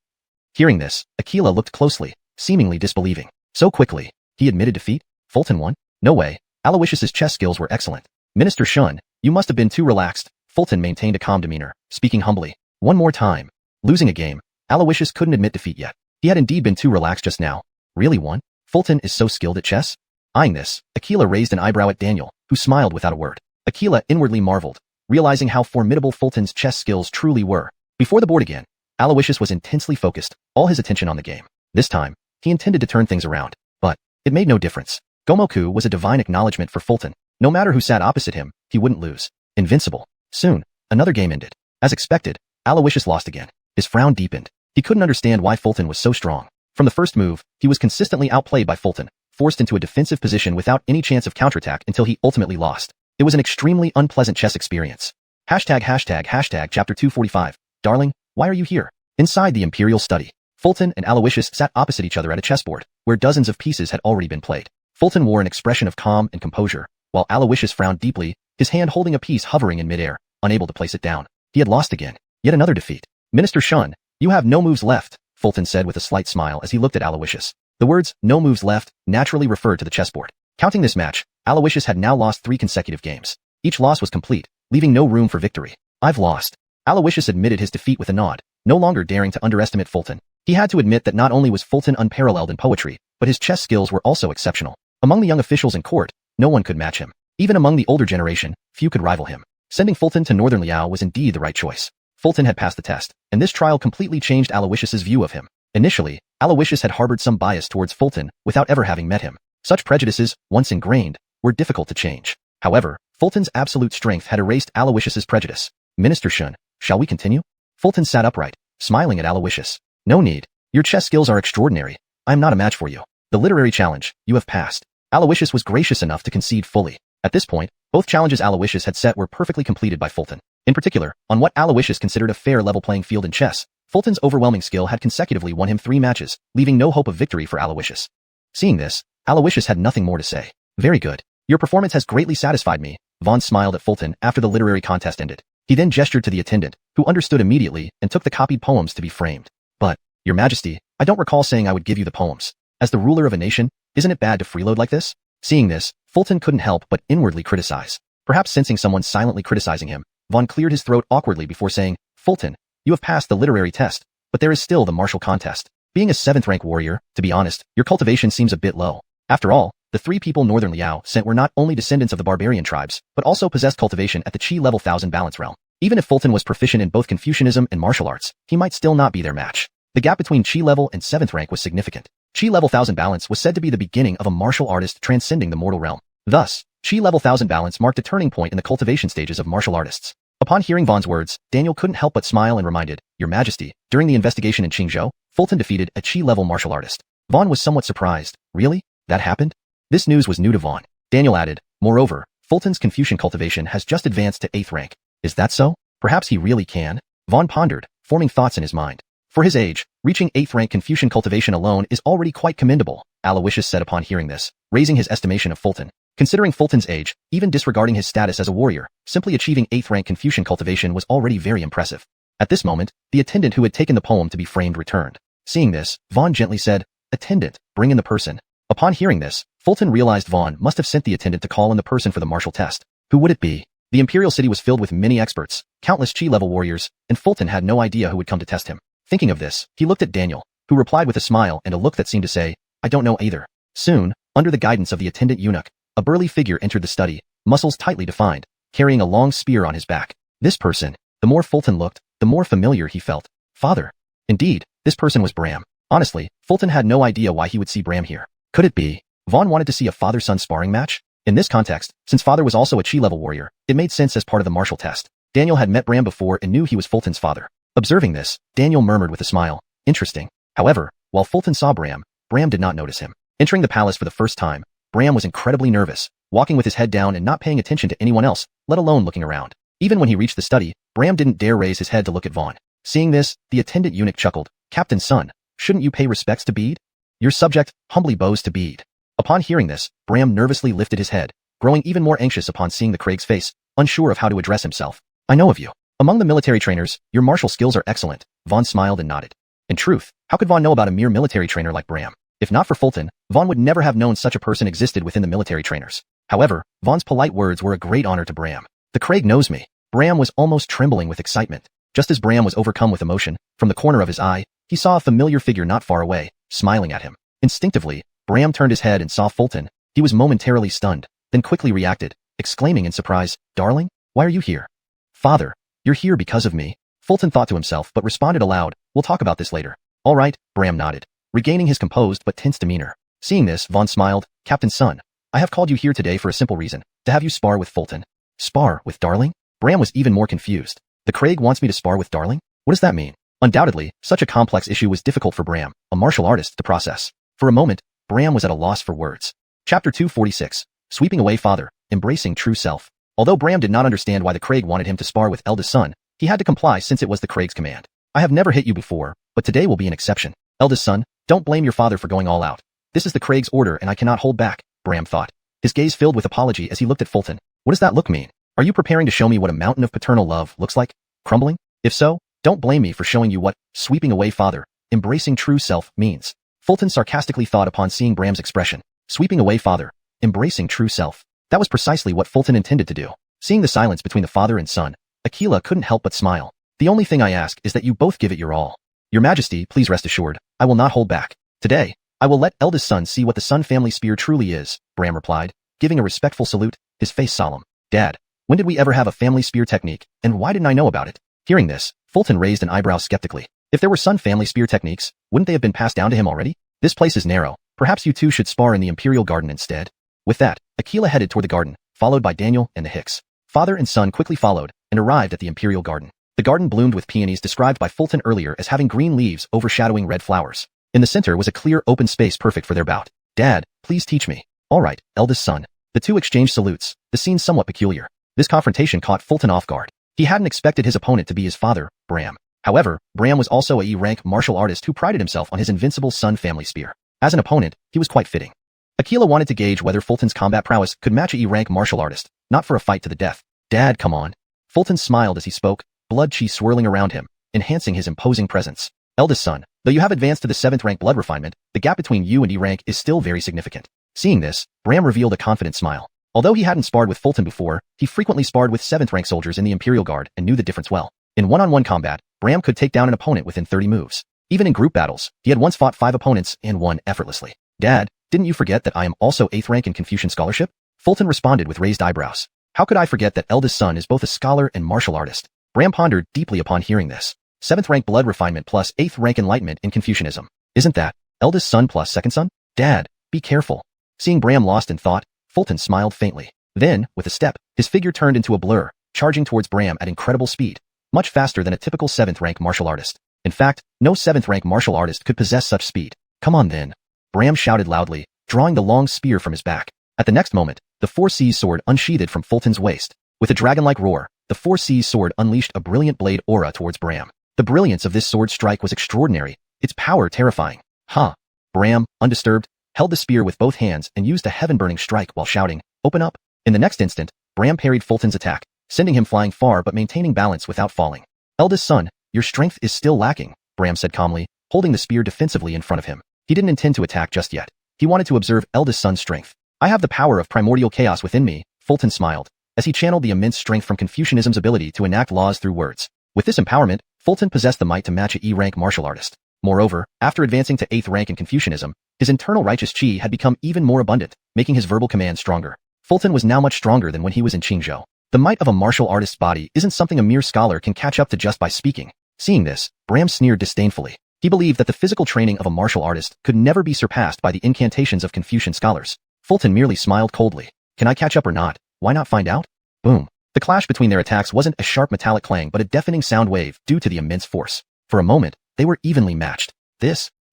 Hearing this, Aquila looked closely, seemingly disbelieving. So quickly, he admitted defeat? Fulton won? No way. Aloysius's chess skills were excellent. Minister Shun, you must have been too relaxed. Fulton maintained a calm demeanor, speaking humbly. One more time. Losing a game, Aloysius couldn't admit defeat yet. He had indeed been too relaxed just now. Really won? Fulton is so skilled at chess? Eyeing this, Aquila raised an eyebrow at Daniel, who smiled without a word. Aquila inwardly marveled, realizing how formidable Fulton's chess skills truly were. Before the board again, Aloysius was intensely focused, all his attention on the game. This time, he intended to turn things around, but it made no difference. Gomoku was a divine acknowledgement for Fulton. No matter who sat opposite him, he wouldn't lose. Invincible. Soon, another game ended. As expected, Aloysius lost again. His frown deepened. He couldn't understand why Fulton was so strong. From the first move, he was consistently outplayed by Fulton, forced into a defensive position without any chance of counterattack until he ultimately lost. It was an extremely unpleasant chess experience. Chapter 245. Darling, why are you here? Inside the Imperial Study, Fulton and Aloysius sat opposite each other at a chessboard, where dozens of pieces had already been played. Fulton wore an expression of calm and composure, while Aloysius frowned deeply, his hand holding a piece hovering in midair, unable to place it down. He had lost again. Yet another defeat. Minister Shun, you have no moves left, Fulton said with a slight smile as he looked at Aloysius. The words, no moves left, naturally referred to the chessboard. Counting this match, Aloysius had now lost 3 consecutive games. Each loss was complete, leaving no room for victory. I've lost. Aloysius admitted his defeat with a nod, no longer daring to underestimate Fulton. He had to admit that not only was Fulton unparalleled in poetry, but his chess skills were also exceptional. Among the young officials in court, no one could match him. Even among the older generation, few could rival him. Sending Fulton to Northern Liao was indeed the right choice. Fulton had passed the test, and this trial completely changed Aloysius's view of him. Initially, Aloysius had harbored some bias towards Fulton without ever having met him. Such prejudices, once ingrained, were difficult to change. However, Fulton's absolute strength had erased Aloysius's prejudice. Minister Shun, shall we continue? Fulton sat upright, smiling at Aloysius. No need. Your chess skills are extraordinary. I am not a match for you. The literary challenge, you have passed. Aloysius was gracious enough to concede fully. At this point, both challenges Aloysius had set were perfectly completed by Fulton. In particular, on what Aloysius considered a fair level playing field in chess, Fulton's overwhelming skill had consecutively won him 3 matches, leaving no hope of victory for Aloysius. Seeing this, Aloysius had nothing more to say. Very good. Your performance has greatly satisfied me. Vaughn smiled at Fulton after the literary contest ended. He then gestured to the attendant, who understood immediately and took the copied poems to be framed. But, Your Majesty, I don't recall saying I would give you the poems. As the ruler of a nation, isn't it bad to freeload like this? Seeing this, Fulton couldn't help but inwardly criticize. Perhaps sensing someone silently criticizing him, Vaughn cleared his throat awkwardly before saying, Fulton, you have passed the literary test, but there is still the martial contest. Being a 7th rank warrior, to be honest, your cultivation seems a bit low. After all, the 3 people Northern Liao sent were not only descendants of the barbarian tribes, but also possessed cultivation at the Qi level 1000 balance realm. Even if Fulton was proficient in both Confucianism and martial arts, he might still not be their match. The gap between Qi level and 7th rank was significant. Chi level 1000 balance was said to be the beginning of a martial artist transcending the mortal realm. Thus, Chi level 1000 balance marked a turning point in the cultivation stages of martial artists. Upon hearing Vaughn's words, Daniel couldn't help but smile and reminded, Your Majesty, during the investigation in Qingzhou, Fulton defeated a Chi level martial artist. Vaughn was somewhat surprised. Really? That happened? This news was new to Vaughn. Daniel added, Moreover, Fulton's Confucian cultivation has just advanced to 8th rank. Is that so? Perhaps he really can? Vaughn pondered, forming thoughts in his mind. For his age, reaching 8th rank Confucian cultivation alone is already quite commendable, Aloysius said upon hearing this, raising his estimation of Fulton. Considering Fulton's age, even disregarding his status as a warrior, simply achieving 8th rank Confucian cultivation was already very impressive. At this moment, the attendant who had taken the poem to be framed returned. Seeing this, Vaughn gently said, Attendant, bring in the person. Upon hearing this, Fulton realized Vaughn must have sent the attendant to call in the person for the martial test. Who would it be? The Imperial City was filled with many experts, countless Chi-level warriors, and Fulton had no idea who would come to test him. Thinking of this, he looked at Daniel, who replied with a smile and a look that seemed to say, I don't know either. Soon, under the guidance of the attendant eunuch, a burly figure entered the study, muscles tightly defined, carrying a long spear on his back. This person, the more Fulton looked, the more familiar he felt. Father. Indeed, this person was Bram. Honestly, Fulton had no idea why he would see Bram here. Could it be? Vaughn wanted to see a father-son sparring match? In this context, since father was also a Chi-level warrior, it made sense as part of the martial test. Daniel had met Bram before and knew he was Fulton's father. Observing this, Daniel murmured with a smile, Interesting. However, while Fulton saw Bram did not notice him. Entering the palace for the first time, Bram was incredibly nervous, walking with his head down and not paying attention to anyone else, let alone looking around. Even when he reached the study, Bram didn't dare raise his head to look at Vaughn. Seeing this, the attendant eunuch chuckled, Captain Son, shouldn't you pay respects to Bede? Your subject humbly bows to Bede. Upon hearing this, Bram nervously lifted his head, growing even more anxious upon seeing the Craig's face, unsure of how to address himself. I know of you. Among the military trainers, your martial skills are excellent. Vaughn smiled and nodded. In truth, how could Vaughn know about a mere military trainer like Bram? If not for Fulton, Vaughn would never have known such a person existed within the military trainers. However, Vaughn's polite words were a great honor to Bram. The Craig knows me. Bram was almost trembling with excitement. Just as Bram was overcome with emotion, from the corner of his eye, he saw a familiar figure not far away, smiling at him. Instinctively, Bram turned his head and saw Fulton. He was momentarily stunned, then quickly reacted, exclaiming in surprise, Darling, why are you here? Father, you're here because of me. Fulton thought to himself but responded aloud, We'll talk about this later. All right, Bram nodded, regaining his composed but tense demeanor. Seeing this, Vaughn smiled, Captain Son, I have called you here today for a simple reason, to have you spar with Fulton. Spar with Darling? Bram was even more confused. The Craig wants me to spar with Darling? What does that mean? Undoubtedly, such a complex issue was difficult for Bram, a martial artist, to process. For a moment, Bram was at a loss for words. Chapter 246, Sweeping Away Father, Embracing True Self. Although Bram did not understand why the Craig wanted him to spar with eldest son, he had to comply since it was the Craig's command. I have never hit you before, but today will be an exception. Eldest son, don't blame your father for going all out. This is the Craig's order and I cannot hold back, Bram thought. His gaze filled with apology as he looked at Fulton. What does that look mean? Are you preparing to show me what a mountain of paternal love looks like? Crumbling? If so, don't blame me for showing you what sweeping away father, embracing true self means. Fulton sarcastically thought upon seeing Bram's expression. Sweeping away father, embracing true self. That was precisely what Fulton intended to do. Seeing the silence between the father and son, Aquila couldn't help but smile. The only thing I ask is that you both give it your all. Your Majesty, please rest assured, I will not hold back. Today, I will let eldest son see what the Sun family spear truly is, Bram replied, giving a respectful salute, his face solemn. Dad, when did we ever have a family spear technique, and why didn't I know about it? Hearing this, Fulton raised an eyebrow skeptically. If there were Sun family spear techniques, wouldn't they have been passed down to him already? This place is narrow. Perhaps you two should spar in the Imperial Garden instead. With that, Aquila headed toward the garden, followed by Daniel and the Hicks. Father and son quickly followed, and arrived at the Imperial Garden. The garden bloomed with peonies described by Fulton earlier as having green leaves overshadowing red flowers. In the center was a clear open space perfect for their bout. Dad, please teach me. All right, eldest son. The two exchanged salutes, the scene somewhat peculiar. This confrontation caught Fulton off guard. He hadn't expected his opponent to be his father, Bram. However, Bram was also a E-rank martial artist who prided himself on his invincible Sun family spear. As an opponent, he was quite fitting. Aquila wanted to gauge whether Fulton's combat prowess could match a E-rank martial artist, not for a fight to the death. Dad, come on. Fulton smiled as he spoke, blood chi swirling around him, enhancing his imposing presence. Eldest son, though you have advanced to the 7th rank blood refinement, the gap between you and E-rank is still very significant. Seeing this, Bram revealed a confident smile. Although he hadn't sparred with Fulton before, he frequently sparred with 7th rank soldiers in the Imperial Guard and knew the difference well. In one-on-one combat, Bram could take down an opponent within 30 moves. Even in group battles, he had once fought 5 opponents and won effortlessly. Dad, didn't you forget that I am also 8th rank in Confucian scholarship? Fulton responded with raised eyebrows. How could I forget that eldest son is both a scholar and martial artist? Bram pondered deeply upon hearing this. 7th rank blood refinement plus 8th rank enlightenment in Confucianism. Isn't that Eldest son plus second son? Dad, be careful. Seeing Bram lost in thought, Fulton smiled faintly. Then, with a step, his figure turned into a blur, charging towards Bram at incredible speed, much faster than a typical 7th rank martial artist. In fact, no 7th rank martial artist could possess such speed. Come on then. Bram shouted loudly, drawing the long spear from his back. At the next moment, the 4C's sword unsheathed from Fulton's waist. With a dragon-like roar, the 4C's sword unleashed a brilliant blade aura towards Bram. The brilliance of this sword strike was extraordinary, its power terrifying. Huh. Bram, undisturbed, held the spear with both hands and used a heaven-burning strike while shouting, "Open up!" In the next instant, Bram parried Fulton's attack, sending him flying far but maintaining balance without falling. Eldest son, your strength is still lacking, Bram said calmly, holding the spear defensively in front of him. He didn't intend to attack just yet. He wanted to observe eldest son's strength. I have the power of primordial chaos within me, Fulton smiled, as he channeled the immense strength from Confucianism's ability to enact laws through words. With this empowerment, Fulton possessed the might to match a E-rank martial artist. Moreover, after advancing to 8th rank in Confucianism, his internal righteous chi had become even more abundant, making his verbal command stronger. Fulton was now much stronger than when he was in Qingzhou. The might of a martial artist's body isn't something a mere scholar can catch up to just by speaking. Seeing this, Bram sneered disdainfully. He believed that the physical training of a martial artist could never be surpassed by the incantations of Confucian scholars. Fulton merely smiled coldly. Can I catch up or not? Why not find out? Boom. The clash between their attacks wasn't a sharp metallic clang but a deafening sound wave due to the immense force. For a moment, they were evenly matched.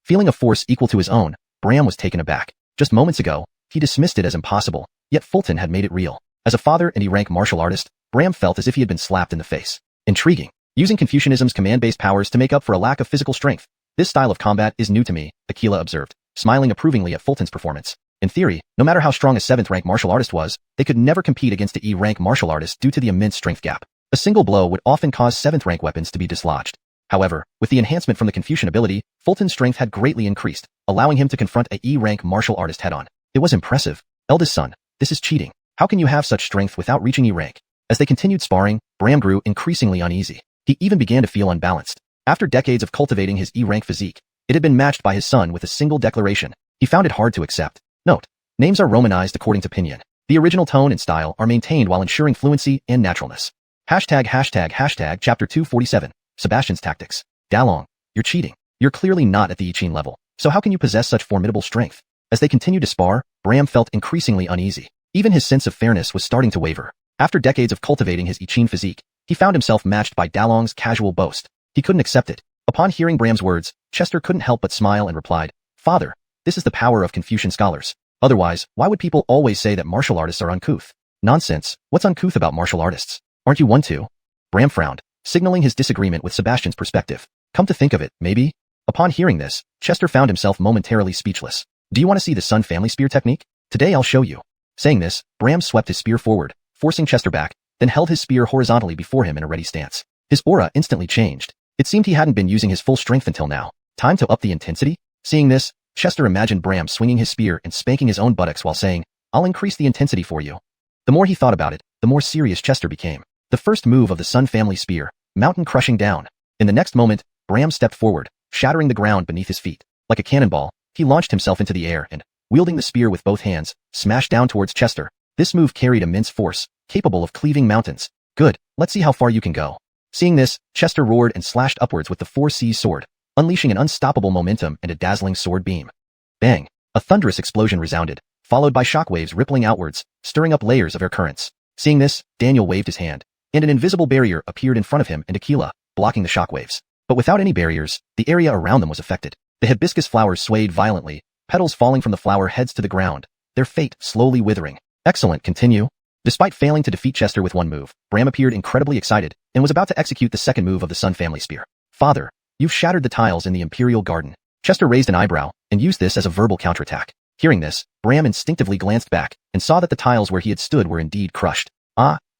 Feeling a force equal to his own, Bram was taken aback. Just moments ago, he dismissed it as impossible, yet Fulton had made it real. As a father and E-rank martial artist, Bram felt as if he had been slapped in the face. Intriguing. Using Confucianism's command-based powers to make up for a lack of physical strength. This style of combat is new to me, Aquila observed, smiling approvingly at Fulton's performance. In theory, no matter how strong a 7th rank martial artist was, they could never compete against the E-rank martial artist due to the immense strength gap. A single blow would often cause 7th rank weapons to be dislodged. However, with the enhancement from the Confucian ability, Fulton's strength had greatly increased, allowing him to confront a E-rank martial artist head-on. It was impressive. Eldest son, this is cheating. How can you have such strength without reaching E-rank? As they continued sparring, Bram grew increasingly uneasy. He even began to feel unbalanced. After decades of cultivating his E-rank physique, it had been matched by his son with a single declaration. He found it hard to accept. Note: names are romanized according to pinyin. The original tone and style are maintained while ensuring fluency and naturalness. Chapter 247. Sebastian's Tactics. Dalong, you're cheating. You're clearly not at the I Ching level, so how can you possess such formidable strength? As they continued to spar, Bram felt increasingly uneasy. Even his sense of fairness was starting to waver. After decades of cultivating his I Ching physique, he found himself matched by Dalong's casual boast. He couldn't accept it. Upon hearing Bram's words, Chester couldn't help but smile and replied, "Father, this is the power of Confucian scholars. Otherwise, why would people always say that martial artists are uncouth? Nonsense. What's uncouth about martial artists? Aren't you one too?" Bram frowned, signaling his disagreement with Sebastian's perspective. Come to think of it, maybe? Upon hearing this, Chester found himself momentarily speechless. Do you want to see the Sun family spear technique? Today I'll show you. Saying this, Bram swept his spear forward, forcing Chester back, then held his spear horizontally before him in a ready stance. His aura instantly changed. It seemed he hadn't been using his full strength until now. Time to up the intensity? Seeing this, Chester imagined Bram swinging his spear and spanking his own buttocks while saying, "I'll increase the intensity for you." The more he thought about it, the more serious Chester became. The first move of the Sun family spear, mountain crushing down. In the next moment, Bram stepped forward, shattering the ground beneath his feet. Like a cannonball, he launched himself into the air and, wielding the spear with both hands, smashed down towards Chester. This move carried immense force, capable of cleaving mountains. Good, let's see how far you can go. Seeing this, Chester roared and slashed upwards with the 4C's sword, unleashing an unstoppable momentum and a dazzling sword beam. Bang! A thunderous explosion resounded, followed by shockwaves rippling outwards, stirring up layers of air currents. Seeing this, Daniel waved his hand, and an invisible barrier appeared in front of him and Aquila, blocking the shockwaves. But without any barriers, the area around them was affected. The hibiscus flowers swayed violently, petals falling from the flower heads to the ground, their fate slowly withering. Excellent, continue. Despite failing to defeat Chester with one move, Bram appeared incredibly excited and was about to execute the second move of the Sun family spear. Father, you've shattered the tiles in the Imperial Garden. Chester raised an eyebrow and used this as a verbal counterattack. Hearing this, Bram instinctively glanced back and saw that the tiles where he had stood were indeed crushed.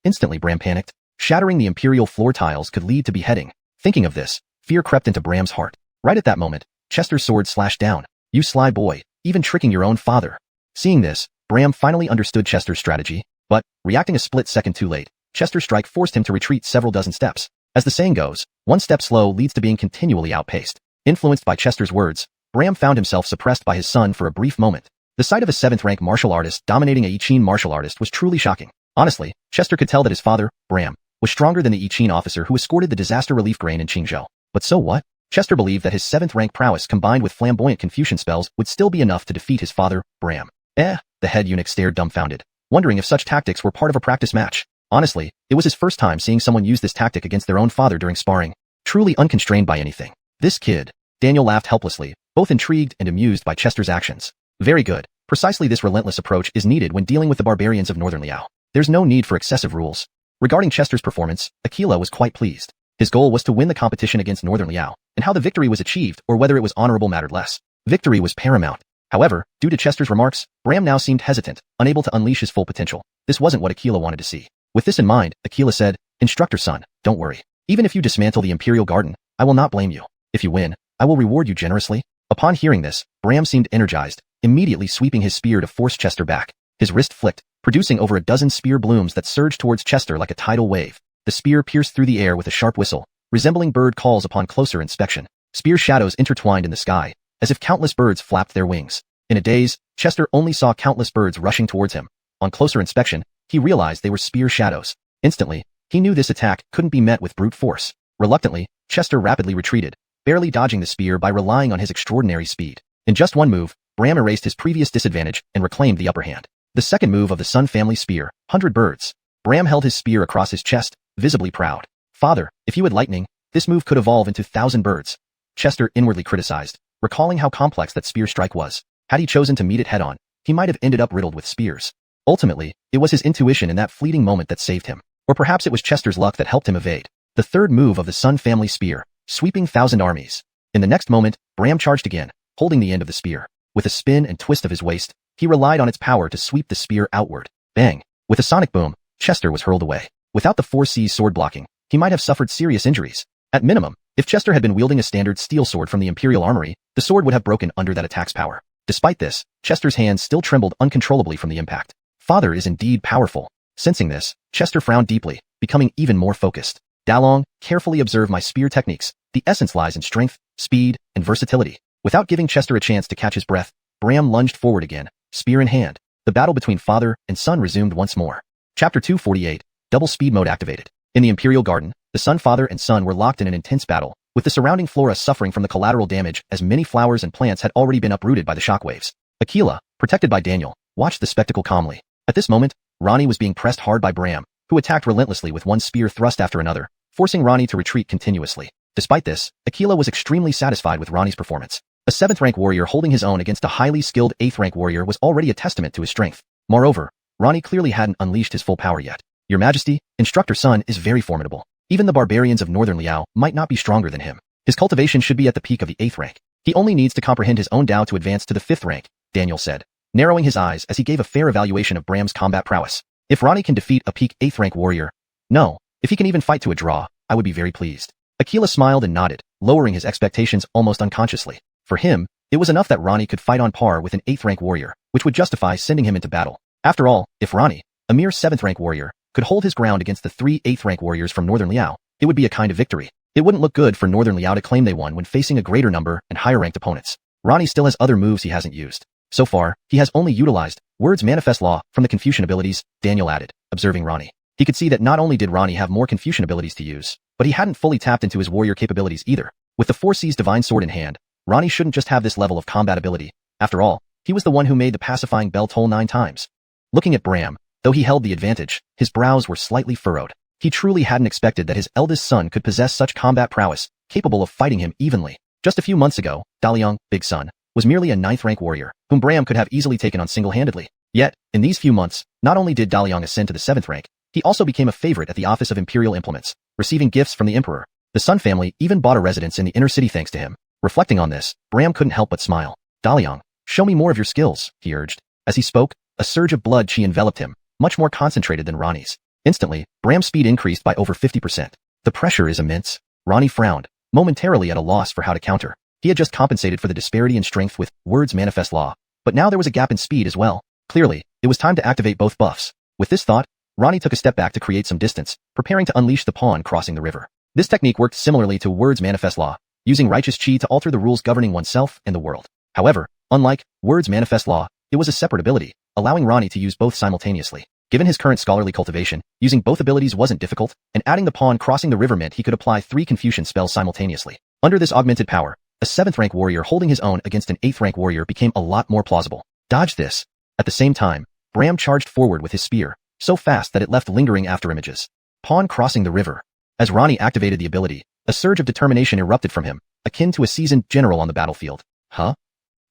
Instantly Bram panicked. Shattering the Imperial floor tiles could lead to beheading. Thinking of this, fear crept into Bram's heart. Right at that moment, Chester's sword slashed down. You sly boy, even tricking your own father. Seeing this, Bram finally understood Chester's strategy, but, reacting a split second too late, Chester's strike forced him to retreat several dozen steps. As the saying goes, one step slow leads to being continually outpaced. Influenced by Chester's words, Bram found himself suppressed by his son for a brief moment. The sight of a 7th rank martial artist dominating a I Ching martial artist was truly shocking. Honestly, Chester could tell that his father, Bram, was stronger than the I Ching officer who escorted the disaster relief grain in Qingzhou. But so what? Chester believed that his 7th rank prowess combined with flamboyant Confucian spells would still be enough to defeat his father, Bram. The head eunuch stared dumbfounded, wondering if such tactics were part of a practice match. Honestly, it was his first time seeing someone use this tactic against their own father during sparring, truly unconstrained by anything. This kid. Daniel laughed helplessly, both intrigued and amused by Chester's actions. Very good. Precisely this relentless approach is needed when dealing with the barbarians of Northern Liao. There's no need for excessive rules. Regarding Chester's performance, Aquila was quite pleased. His goal was to win the competition against Northern Liao, and how the victory was achieved or whether it was honorable mattered less. Victory was paramount. However, due to Chester's remarks, Bram now seemed hesitant, unable to unleash his full potential. This wasn't what Aquila wanted to see. With this in mind, Aquila said, "Instructor son, don't worry. Even if you dismantle the Imperial Garden, I will not blame you. If you win, I will reward you generously." Upon hearing this, Bram seemed energized, immediately sweeping his spear to force Chester back. His wrist flicked, producing over a dozen spear blooms that surged towards Chester like a tidal wave. The spear pierced through the air with a sharp whistle, resembling bird calls upon closer inspection. Spear shadows intertwined in the sky, as if countless birds flapped their wings. In a daze, Chester only saw countless birds rushing towards him. On closer inspection, he realized they were spear shadows. Instantly, he knew this attack couldn't be met with brute force. Reluctantly, Chester rapidly retreated, barely dodging the spear by relying on his extraordinary speed. In just one move, Bram erased his previous disadvantage and reclaimed the upper hand. The second move of the Sun family spear, 100 birds. Bram held his spear across his chest, visibly proud. "Father, if you had lightning, this move could evolve into 1,000 birds." Chester inwardly criticized, recalling how complex that spear strike was. Had he chosen to meet it head-on, he might have ended up riddled with spears. Ultimately, it was his intuition in that fleeting moment that saved him. Or perhaps it was Chester's luck that helped him evade. The third move of the Sun family spear, sweeping 1,000 armies. In the next moment, Bram charged again, holding the end of the spear. With a spin and twist of his waist, he relied on its power to sweep the spear outward. Bang! With a sonic boom, Chester was hurled away. Without the 4C's sword blocking, he might have suffered serious injuries. At minimum, if Chester had been wielding a standard steel sword from the Imperial Armory, the sword would have broken under that attack's power. Despite this, Chester's hands still trembled uncontrollably from the impact. Father is indeed powerful. Sensing this, Chester frowned deeply, becoming even more focused. Dalong, carefully observe my spear techniques. The essence lies in strength, speed, and versatility. Without giving Chester a chance to catch his breath, Bram lunged forward again, spear in hand. The battle between father and son resumed once more. Chapter 248, Double Speed Mode activated. In the Imperial Garden, the Sun father and son were locked in an intense battle, with the surrounding flora suffering from the collateral damage as many flowers and plants had already been uprooted by the shockwaves. Aquila, protected by Daniel, watched the spectacle calmly. At this moment, Ronnie was being pressed hard by Bram, who attacked relentlessly with one spear thrust after another, forcing Ronnie to retreat continuously. Despite this, Aquila was extremely satisfied with Ronnie's performance. A 7th rank warrior holding his own against a highly skilled 8th rank warrior was already a testament to his strength. Moreover, Ronnie clearly hadn't unleashed his full power yet. Your Majesty, Instructor Sun is very formidable. Even the barbarians of Northern Liao might not be stronger than him. His cultivation should be at the peak of the 8th rank. He only needs to comprehend his own Dao to advance to the 5th rank, Daniel said, narrowing his eyes as he gave a fair evaluation of Bram's combat prowess. If Ronnie can defeat a peak 8th rank warrior, no, if he can even fight to a draw, I would be very pleased. Aquila smiled and nodded, lowering his expectations almost unconsciously. For him, it was enough that Ronnie could fight on par with an 8th rank warrior, which would justify sending him into battle. After all, if Ronnie, a mere 7th rank warrior, could hold his ground against the 3 8th rank warriors from Northern Liao, it would be a kind of victory. It wouldn't look good for Northern Liao to claim they won when facing a greater number and higher ranked opponents. Ronnie still has other moves he hasn't used. So far, he has only utilized Words Manifest Law from the Confucian abilities, Daniel added, observing Ronnie. He could see that not only did Ronnie have more Confucian abilities to use, but he hadn't fully tapped into his warrior capabilities either. With the 4C's divine sword in hand, Ronnie shouldn't just have this level of combat ability. After all, he was the one who made the pacifying bell toll 9 times. Looking at Bram, though he held the advantage, his brows were slightly furrowed. He truly hadn't expected that his eldest son could possess such combat prowess, capable of fighting him evenly. Just a few months ago, Daliang, Big Son, was merely a 9th rank warrior, whom Bram could have easily taken on single-handedly. Yet, in these few months, not only did Daliang ascend to the 7th rank, he also became a favorite at the Office of Imperial Implements, receiving gifts from the Emperor. The Sun family even bought a residence in the inner city thanks to him. Reflecting on this, Bram couldn't help but smile. Daliang, show me more of your skills, he urged. As he spoke, a surge of blood chi enveloped him, much more concentrated than Ronnie's. Instantly, Bram's speed increased by over 50%. The pressure is immense. Ronnie frowned, momentarily at a loss for how to counter. He had just compensated for the disparity in strength with Words Manifest Law, but now there was a gap in speed as well. Clearly, it was time to activate both buffs. With this thought, Ronnie took a step back to create some distance, preparing to unleash the pawn crossing the river. This technique worked similarly to Words Manifest Law, using righteous chi to alter the rules governing oneself and the world. However, unlike Words Manifest Law, it was a separate ability, allowing Ronnie to use both simultaneously. Given his current scholarly cultivation, using both abilities wasn't difficult, and adding the pawn crossing the river meant he could apply 3 Confucian spells simultaneously. Under this augmented power, a 7th rank warrior holding his own against an 8th rank warrior became a lot more plausible. Dodge this. At the same time, Bram charged forward with his spear, so fast that it left lingering after images. Pawn crossing the river. As Ronnie activated the ability, a surge of determination erupted from him, akin to a seasoned general on the battlefield. Huh?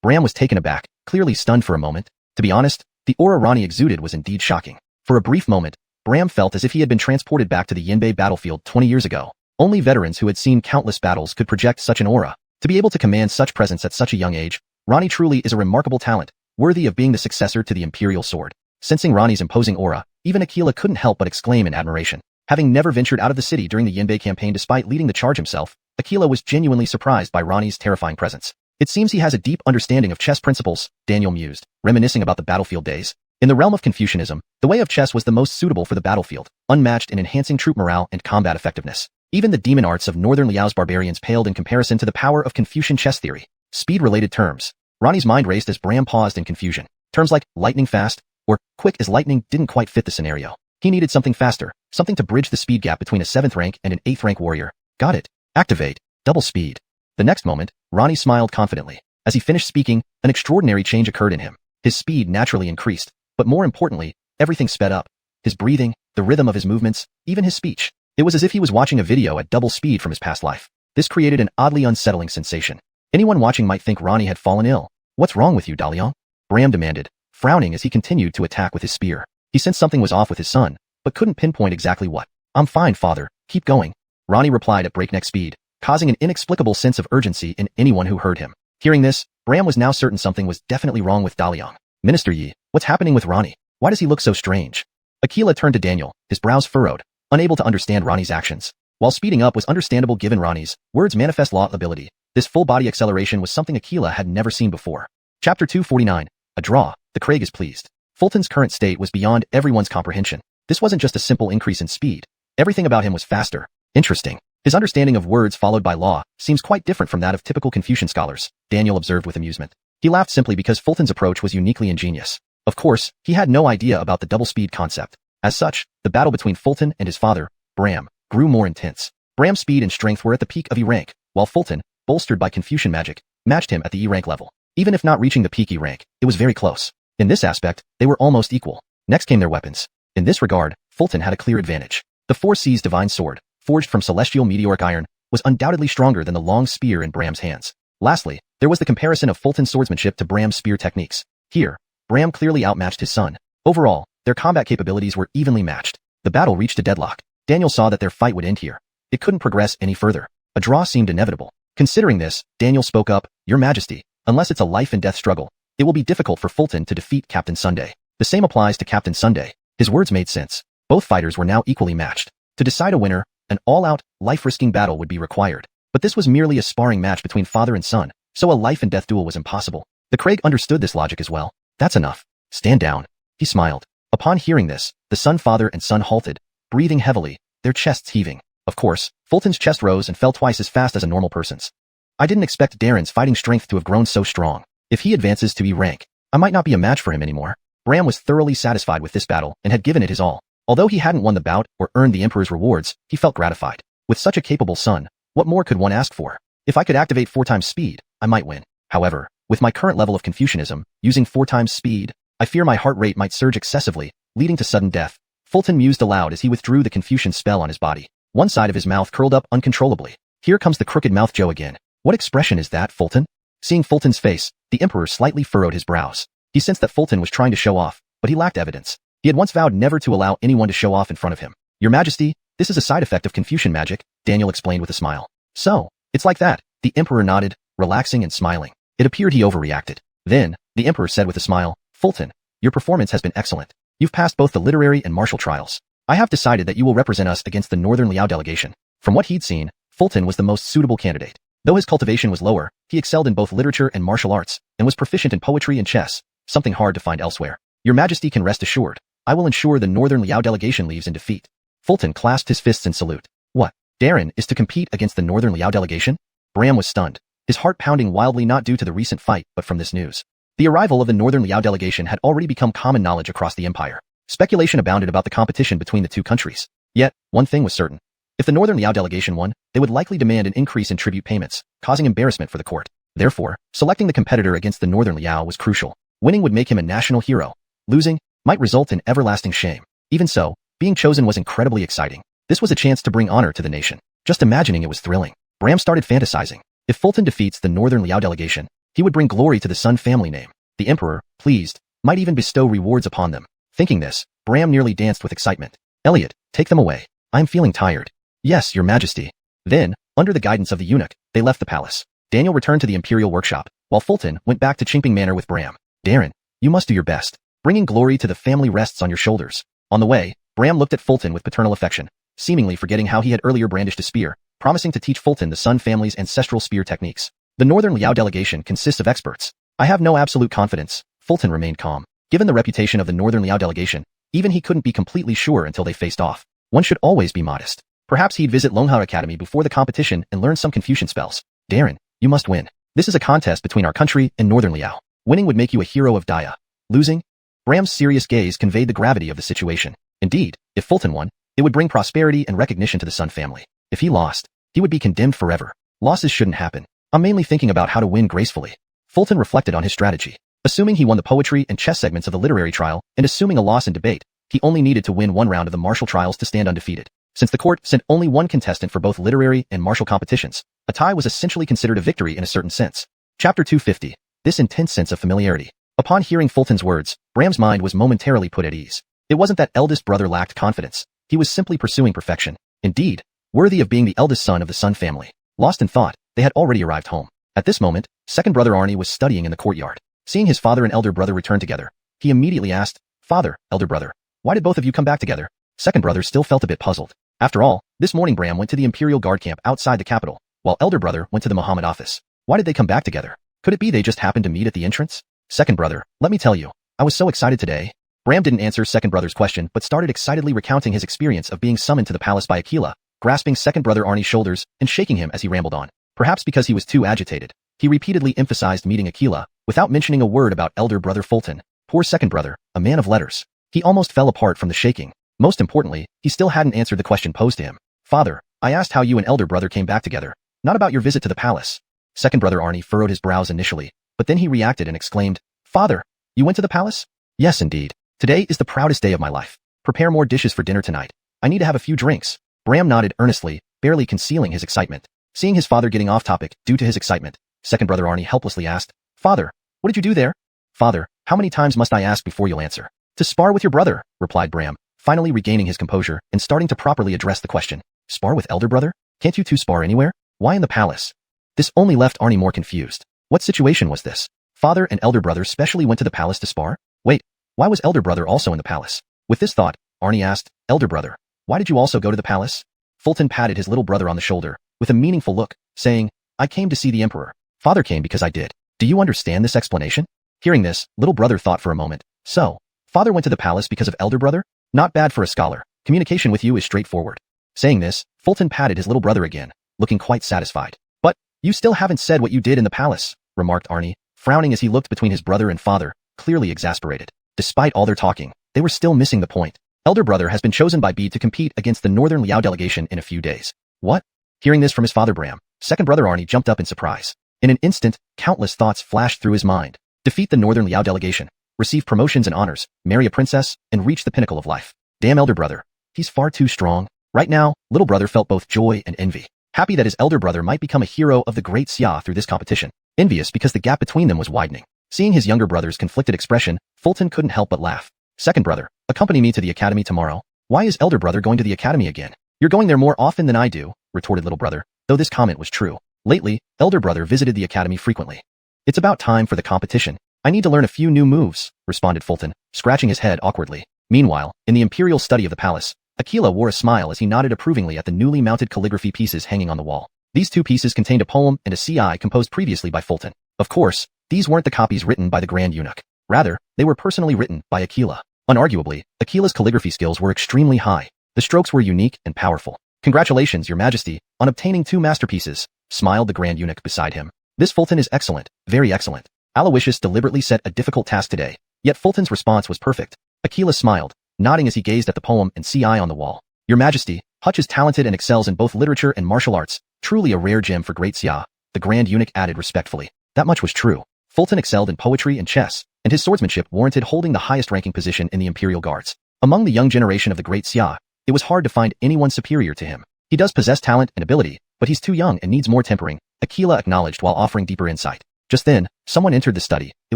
Bram was taken aback, clearly stunned for a moment. To be honest, the aura Ronnie exuded was indeed shocking. For a brief moment, Bram felt as if he had been transported back to the Yanbei battlefield 20 years ago. Only veterans who had seen countless battles could project such an aura. To be able to command such presence at such a young age, Ronnie truly is a remarkable talent, worthy of being the successor to the Imperial Sword. Sensing Ronnie's imposing aura, even Aquila couldn't help but exclaim in admiration. Having never ventured out of the city during the Yanbei campaign despite leading the charge himself, Aquila was genuinely surprised by Ronnie's terrifying presence. It seems he has a deep understanding of chess principles, Daniel mused, reminiscing about the battlefield days. In the realm of Confucianism, the way of chess was the most suitable for the battlefield, unmatched in enhancing troop morale and combat effectiveness. Even the demon arts of Northern Liao's barbarians paled in comparison to the power of Confucian chess theory. Speed-related terms. Ronnie's mind raced as Bram paused in confusion. Terms like lightning fast or quick as lightning didn't quite fit the scenario. He needed something faster, something to bridge the speed gap between a 7th rank and an 8th rank warrior. Got it. Activate. Double speed. The next moment, Ronnie smiled confidently. As he finished speaking, an extraordinary change occurred in him. His speed naturally increased, but more importantly, everything sped up. His breathing, the rhythm of his movements, even his speech. It was as if he was watching a video at double speed from his past life. This created an oddly unsettling sensation. Anyone watching might think Ronnie had fallen ill. What's wrong with you, Daliang? Bram demanded, frowning as he continued to attack with his spear. He sensed something was off with his son, but couldn't pinpoint exactly what. I'm fine, father. Keep going. Ronnie replied at breakneck speed, causing an inexplicable sense of urgency in anyone who heard him. Hearing this, Bram was now certain something was definitely wrong with Daliang. Minister Yi, what's happening with Ronnie? Why does he look so strange? Aquila turned to Daniel, his brows furrowed, unable to understand Ronnie's actions. While speeding up was understandable given Ronnie's words manifest law ability, this full-body acceleration was something Aquila had never seen before. Chapter 249. A draw. The Craig is pleased. Fulton's current state was beyond everyone's comprehension. This wasn't just a simple increase in speed. Everything about him was faster. Interesting. His understanding of words followed by law seems quite different from that of typical Confucian scholars, Daniel observed with amusement. He laughed simply because Fulton's approach was uniquely ingenious. Of course, he had no idea about the double speed concept. As such, the battle between Fulton and his father, Bram, grew more intense. Bram's speed and strength were at the peak of E rank, while Fulton, bolstered by Confucian magic, matched him at the E rank level. Even if not reaching the peak E rank, it was very close. In this aspect, they were almost equal. Next came their weapons. In this regard, Fulton had a clear advantage. The 4C's divine sword, forged from celestial meteoric iron, was undoubtedly stronger than the long spear in Bram's hands. Lastly, there was the comparison of Fulton's swordsmanship to Bram's spear techniques. Here, Bram clearly outmatched his son. Overall, their combat capabilities were evenly matched. The battle reached a deadlock. Daniel saw that their fight would end here. It couldn't progress any further. A draw seemed inevitable. Considering this, Daniel spoke up, Your Majesty, unless it's a life and death struggle, it will be difficult for Fulton to defeat Captain Sunday. The same applies to Captain Sunday. His words made sense. Both fighters were now equally matched. To decide a winner, an all-out, life-risking battle would be required. But this was merely a sparring match between father and son, so a life and death duel was impossible. The Craig understood this logic as well. That's enough. Stand down. He smiled. Upon hearing this, the father and son halted, breathing heavily, their chests heaving. Of course, Fulton's chest rose and fell twice as fast as a normal person's. I didn't expect Darren's fighting strength to have grown so strong. If he advances to E rank, I might not be a match for him anymore. Bram was thoroughly satisfied with this battle and had given it his all. Although he hadn't won the bout or earned the Emperor's rewards, he felt gratified. With such a capable son, what more could one ask for? If I could activate 4 times speed, I might win. However, with my current level of Confucianism, using 4 times speed, I fear my heart rate might surge excessively, leading to sudden death. Fulton mused aloud as he withdrew the Confucian spell on his body. One side of his mouth curled up uncontrollably. Here comes the crooked mouth Joe again. What expression is that, Fulton? Seeing Fulton's face, the Emperor slightly furrowed his brows. He sensed that Fulton was trying to show off, but he lacked evidence. He had once vowed never to allow anyone to show off in front of him. Your Majesty, this is a side effect of Confucian magic, Daniel explained with a smile. So, it's like that. The Emperor nodded, relaxing and smiling. It appeared he overreacted. Then, the Emperor said with a smile, Fulton, your performance has been excellent. You've passed both the literary and martial trials. I have decided that you will represent us against the Northern Liao delegation. From what he'd seen, Fulton was the most suitable candidate. Though his cultivation was lower, he excelled in both literature and martial arts, and was proficient in poetry and chess, something hard to find elsewhere. Your Majesty can rest assured. I will ensure the Northern Liao delegation leaves in defeat. Fulton clasped his fists in salute. What? Darren is to compete against the Northern Liao delegation? Bram was stunned, his heart pounding wildly not due to the recent fight but from this news. The arrival of the Northern Liao delegation had already become common knowledge across the empire. Speculation abounded about the competition between the two countries. Yet, one thing was certain. If the Northern Liao delegation won, they would likely demand an increase in tribute payments, causing embarrassment for the court. Therefore, selecting the competitor against the Northern Liao was crucial. Winning would make him a national hero. Losing might result in everlasting shame. Even so, being chosen was incredibly exciting. This was a chance to bring honor to the nation. Just imagining it was thrilling. Bram started fantasizing. If Fulton defeats the Northern Liao delegation, he would bring glory to the Sun family name. The emperor, pleased, might even bestow rewards upon them. Thinking this, Bram nearly danced with excitement. Elliot, take them away. I am feeling tired. Yes, your majesty. Then, under the guidance of the eunuch, they left the palace. Daniel returned to the imperial workshop, while Fulton went back to Chimping Manor with Bram. Darren, you must do your best. Bringing glory to the family rests on your shoulders. On the way, Bram looked at Fulton with paternal affection, seemingly forgetting how he had earlier brandished a spear, promising to teach Fulton the Sun family's ancestral spear techniques. The Northern Liao delegation consists of experts. I have no absolute confidence. Fulton remained calm. Given the reputation of the Northern Liao delegation, even he couldn't be completely sure until they faced off. One should always be modest. Perhaps he'd visit Longhao Academy before the competition and learn some Confucian spells. Darren, you must win. This is a contest between our country and Northern Liao. Winning would make you a hero of Daya. Losing? Bram's serious gaze conveyed the gravity of the situation. Indeed, if Fulton won, it would bring prosperity and recognition to the Sun family. If he lost, he would be condemned forever. Losses shouldn't happen. I'm mainly thinking about how to win gracefully. Fulton reflected on his strategy. Assuming he won the poetry and chess segments of the literary trial, and assuming a loss in debate, he only needed to win one round of the martial trials to stand undefeated. Since the court sent only one contestant for both literary and martial competitions, a tie was essentially considered a victory in a certain sense. Chapter 250. This intense sense of familiarity. Upon hearing Fulton's words, Bram's mind was momentarily put at ease. It wasn't that eldest brother lacked confidence. He was simply pursuing perfection. Indeed, worthy of being the eldest son of the Sun family. Lost in thought, they had already arrived home. At this moment, second brother Arnie was studying in the courtyard. Seeing his father and elder brother return together, he immediately asked, "Father, elder brother, why did both of you come back together?" Second brother still felt a bit puzzled. After all, this morning Bram went to the Imperial Guard camp outside the capital, while elder brother went to the Muhammad office. Why did they come back together? Could it be they just happened to meet at the entrance? Second brother, let me tell you, I was so excited today. Bram didn't answer second brother's question but started excitedly recounting his experience of being summoned to the palace by Aquila, grasping second brother Arnie's shoulders and shaking him as he rambled on. Perhaps because he was too agitated, he repeatedly emphasized meeting Aquila, without mentioning a word about elder brother Fulton. Poor second brother, a man of letters. He almost fell apart from the shaking. Most importantly, he still hadn't answered the question posed to him. Father, I asked how you and elder brother came back together, not about your visit to the palace. Second brother Arnie furrowed his brows initially, but then he reacted and exclaimed, Father, you went to the palace? Yes, indeed. Today is the proudest day of my life. Prepare more dishes for dinner tonight. I need to have a few drinks. Bram nodded earnestly, barely concealing his excitement. Seeing his father getting off topic due to his excitement, second brother Arnie helplessly asked, Father, what did you do there? Father, how many times must I ask before you'll answer? To spar with your brother, replied Bram, finally regaining his composure and starting to properly address the question. Spar with elder brother? Can't you two spar anywhere? Why in the palace? This only left Arnie more confused. What situation was this? Father and elder brother specially went to the palace to spar? Wait, why was elder brother also in the palace? With this thought, Arnie asked, Elder brother, why did you also go to the palace? Fulton patted his little brother on the shoulder, with a meaningful look, saying, I came to see the emperor. Father came because I did. Do you understand this explanation? Hearing this, little brother thought for a moment. So, father went to the palace because of elder brother? Not bad for a scholar. Communication with you is straightforward. Saying this, Fulton patted his little brother again, looking quite satisfied. But, you still haven't said what you did in the palace, remarked Arnie, frowning as he looked between his brother and father, clearly exasperated. Despite all their talking, they were still missing the point. Elder brother has been chosen by B to compete against the Northern Liao delegation in a few days. What? Hearing this from his father Bram, second brother Arnie jumped up in surprise. In an instant, countless thoughts flashed through his mind. Defeat the Northern Liao delegation, receive promotions and honors, marry a princess, and reach the pinnacle of life. Damn elder brother. He's far too strong. Right now, little brother felt both joy and envy. Happy that his elder brother might become a hero of the great Xia through this competition. Envious because the gap between them was widening. Seeing his younger brother's conflicted expression, Fulton couldn't help but laugh. Second brother, accompany me to the academy tomorrow. Why is elder brother going to the academy again? You're going there more often than I do, retorted little brother, though this comment was true. Lately, elder brother visited the academy frequently. It's about time for the competition. I need to learn a few new moves, responded Fulton, scratching his head awkwardly. Meanwhile, in the imperial study of the palace, Aquila wore a smile as he nodded approvingly at the newly mounted calligraphy pieces hanging on the wall. These two pieces contained a poem and a CI composed previously by Fulton. Of course, these weren't the copies written by the Grand Eunuch. Rather, they were personally written by Aquila. Unarguably, Aquila's calligraphy skills were extremely high. The strokes were unique and powerful. Congratulations, your majesty, on obtaining two masterpieces, smiled the Grand Eunuch beside him. This Fulton is excellent, very excellent. Aloysius deliberately set a difficult task today, yet Fulton's response was perfect. Aquila smiled, nodding as he gazed at the poem and CI on the wall. Your majesty, Hutch is talented and excels in both literature and martial arts, truly a rare gem for great Xia, the Grand Eunuch added respectfully. That much was true. Fulton excelled in poetry and chess, and his swordsmanship warranted holding the highest-ranking position in the Imperial Guards. Among the young generation of the great Xia, it was hard to find anyone superior to him. He does possess talent and ability, but he's too young and needs more tempering, Aquila acknowledged while offering deeper insight. Just then, someone entered the study. It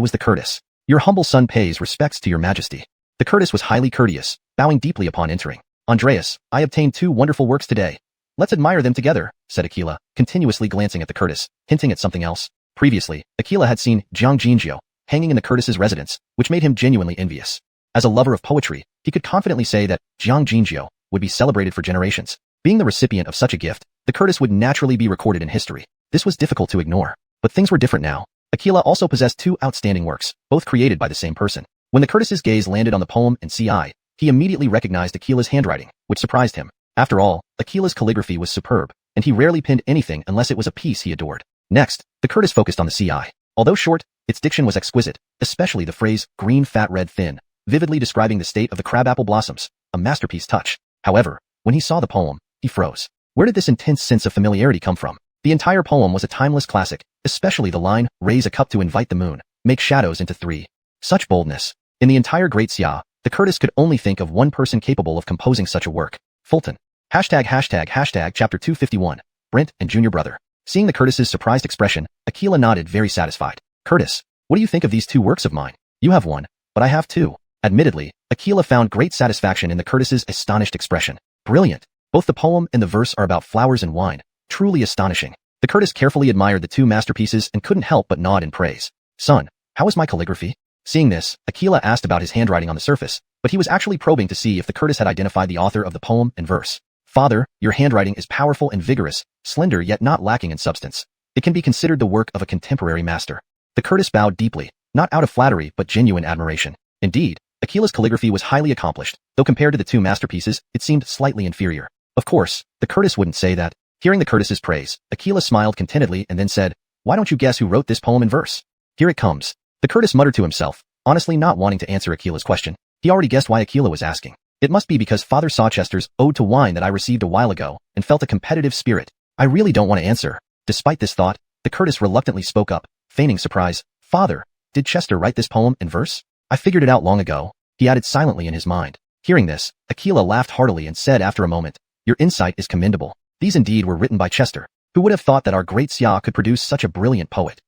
was the Curtis. Your humble son pays respects to your majesty. The Curtis was highly courteous, bowing deeply upon entering. Andreas, I obtained 2 wonderful works today. Let's admire them together, said Aquila, continuously glancing at the Curtis, hinting at something else. Previously, Aquila had seen Jiang Jinjiu hanging in the Curtis's residence, which made him genuinely envious. As a lover of poetry, he could confidently say that Jiang Jinjiu would be celebrated for generations. Being the recipient of such a gift, the Curtis would naturally be recorded in history. This was difficult to ignore. But things were different now. Aquila also possessed 2 outstanding works, both created by the same person. When the Curtis's gaze landed on the poem and CI, he immediately recognized Aquila's handwriting, which surprised him. After all, Aquila's calligraphy was superb, and he rarely penned anything unless it was a piece he adored. Next, the Curtis focused on the CI. Although short, its diction was exquisite, especially the phrase, green fat red thin, vividly describing the state of the crabapple blossoms, a masterpiece touch. However, when he saw the poem, he froze. Where did this intense sense of familiarity come from? The entire poem was a timeless classic, especially the line, raise a cup to invite the moon, make shadows into 3. Such boldness. In the entire Great Xia, the Curtis could only think of one person capable of composing such a work. Fulton. ####Chapter 251. Brent and Junior Brother. Seeing the Curtis's surprised expression, Aquila nodded very satisfied. Curtis, what do you think of these 2 works of mine? You have 1, but I have 2. Admittedly, Aquila found great satisfaction in the Curtis's astonished expression. Brilliant. Both the poem and the verse are about flowers and wine. Truly astonishing. The Curtis carefully admired the 2 masterpieces and couldn't help but nod in praise. Son, how is my calligraphy? Seeing this, Aquila asked about his handwriting on the surface, but he was actually probing to see if the Curtis had identified the author of the poem and verse. Father, your handwriting is powerful and vigorous, slender yet not lacking in substance. It can be considered the work of a contemporary master. The Curtis bowed deeply, not out of flattery but genuine admiration. Indeed, Aquila's calligraphy was highly accomplished, though compared to the 2 masterpieces, it seemed slightly inferior. Of course, the Curtis wouldn't say that. Hearing the Curtis's praise, Aquila smiled contentedly and then said, why don't you guess who wrote this poem and verse? Here it comes. The Curtis muttered to himself, honestly not wanting to answer Aquila's question. He already guessed why Aquila was asking. It must be because Father saw Chester's ode to wine that I received a while ago and felt a competitive spirit. I really don't want to answer. Despite this thought, the Curtis reluctantly spoke up, feigning surprise. Father, did Chester write this poem and verse? I figured it out long ago, he added silently in his mind. Hearing this, Aquila laughed heartily and said after a moment, your insight is commendable. These indeed were written by Chester. Who would have thought that our great Xia could produce such a brilliant poet?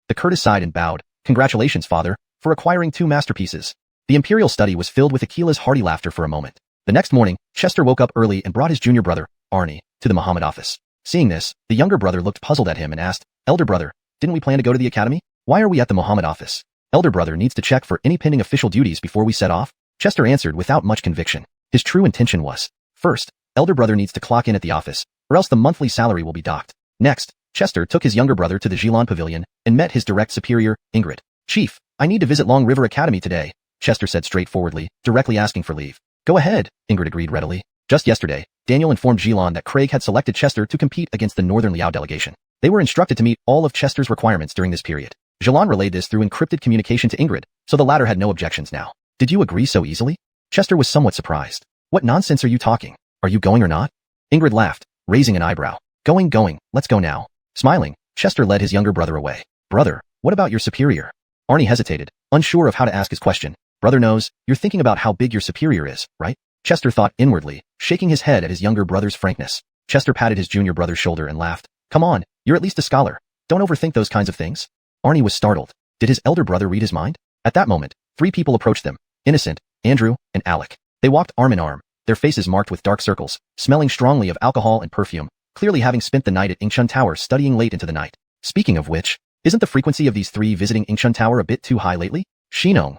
The Curtis sighed and bowed. Congratulations, father, for acquiring 2 masterpieces. The imperial study was filled with Aquila's hearty laughter for a moment. The next morning, Chester woke up early and brought his junior brother, Arnie, to the Muhammad office. Seeing this, the younger brother looked puzzled at him and asked, elder brother, didn't we plan to go to the academy? Why are we at the Muhammad office? Elder brother needs to check for any pending official duties before we set off. Chester answered without much conviction. His true intention was, first, elder brother needs to clock in at the office, or else the monthly salary will be docked. Next, Chester took his younger brother to the Jian pavilion and met his direct superior, Ingrid. Chief, I need to visit Long River Academy today, Chester said straightforwardly, directly asking for leave. Go ahead, Ingrid agreed readily. Just yesterday, Daniel informed Jian that Craig had selected Chester to compete against the Northern Liao delegation. They were instructed to meet all of Chester's requirements during this period. Jian relayed this through encrypted communication to Ingrid, so the latter had no objections now. Did you agree so easily? Chester was somewhat surprised. What nonsense are you talking? Are you going or not? Ingrid laughed, raising an eyebrow. Going, let's go now. Smiling, Chester led his younger brother away. Brother, what about your superior? Arnie hesitated, unsure of how to ask his question. Brother knows, you're thinking about how big your superior is, right? Chester thought inwardly, shaking his head at his younger brother's frankness. Chester patted his junior brother's shoulder and laughed. Come on, you're at least a scholar. Don't overthink those kinds of things. Arnie was startled. Did his elder brother read his mind? At that moment, 3 people approached them. Innocent, Andrew, and Alec. They walked arm in arm, their faces marked with dark circles, smelling strongly of alcohol and perfume, clearly having spent the night at Ingshun Tower studying late into the night. Speaking of which, isn't the frequency of these 3 visiting Ingshun Tower a bit too high lately? Shinong.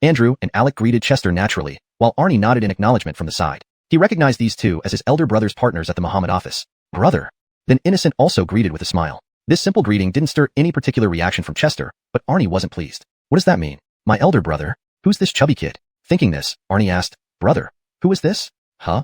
Andrew and Alec greeted Chester naturally, while Arnie nodded in acknowledgement from the side. He recognized these 2 as his elder brother's partners at the Muhammad office. Brother. Then Innocent also greeted with a smile. This simple greeting didn't stir any particular reaction from Chester, but Arnie wasn't pleased. What does that mean? My elder brother? Who's this chubby kid? Thinking this, Arnie asked, brother, who is this? Huh?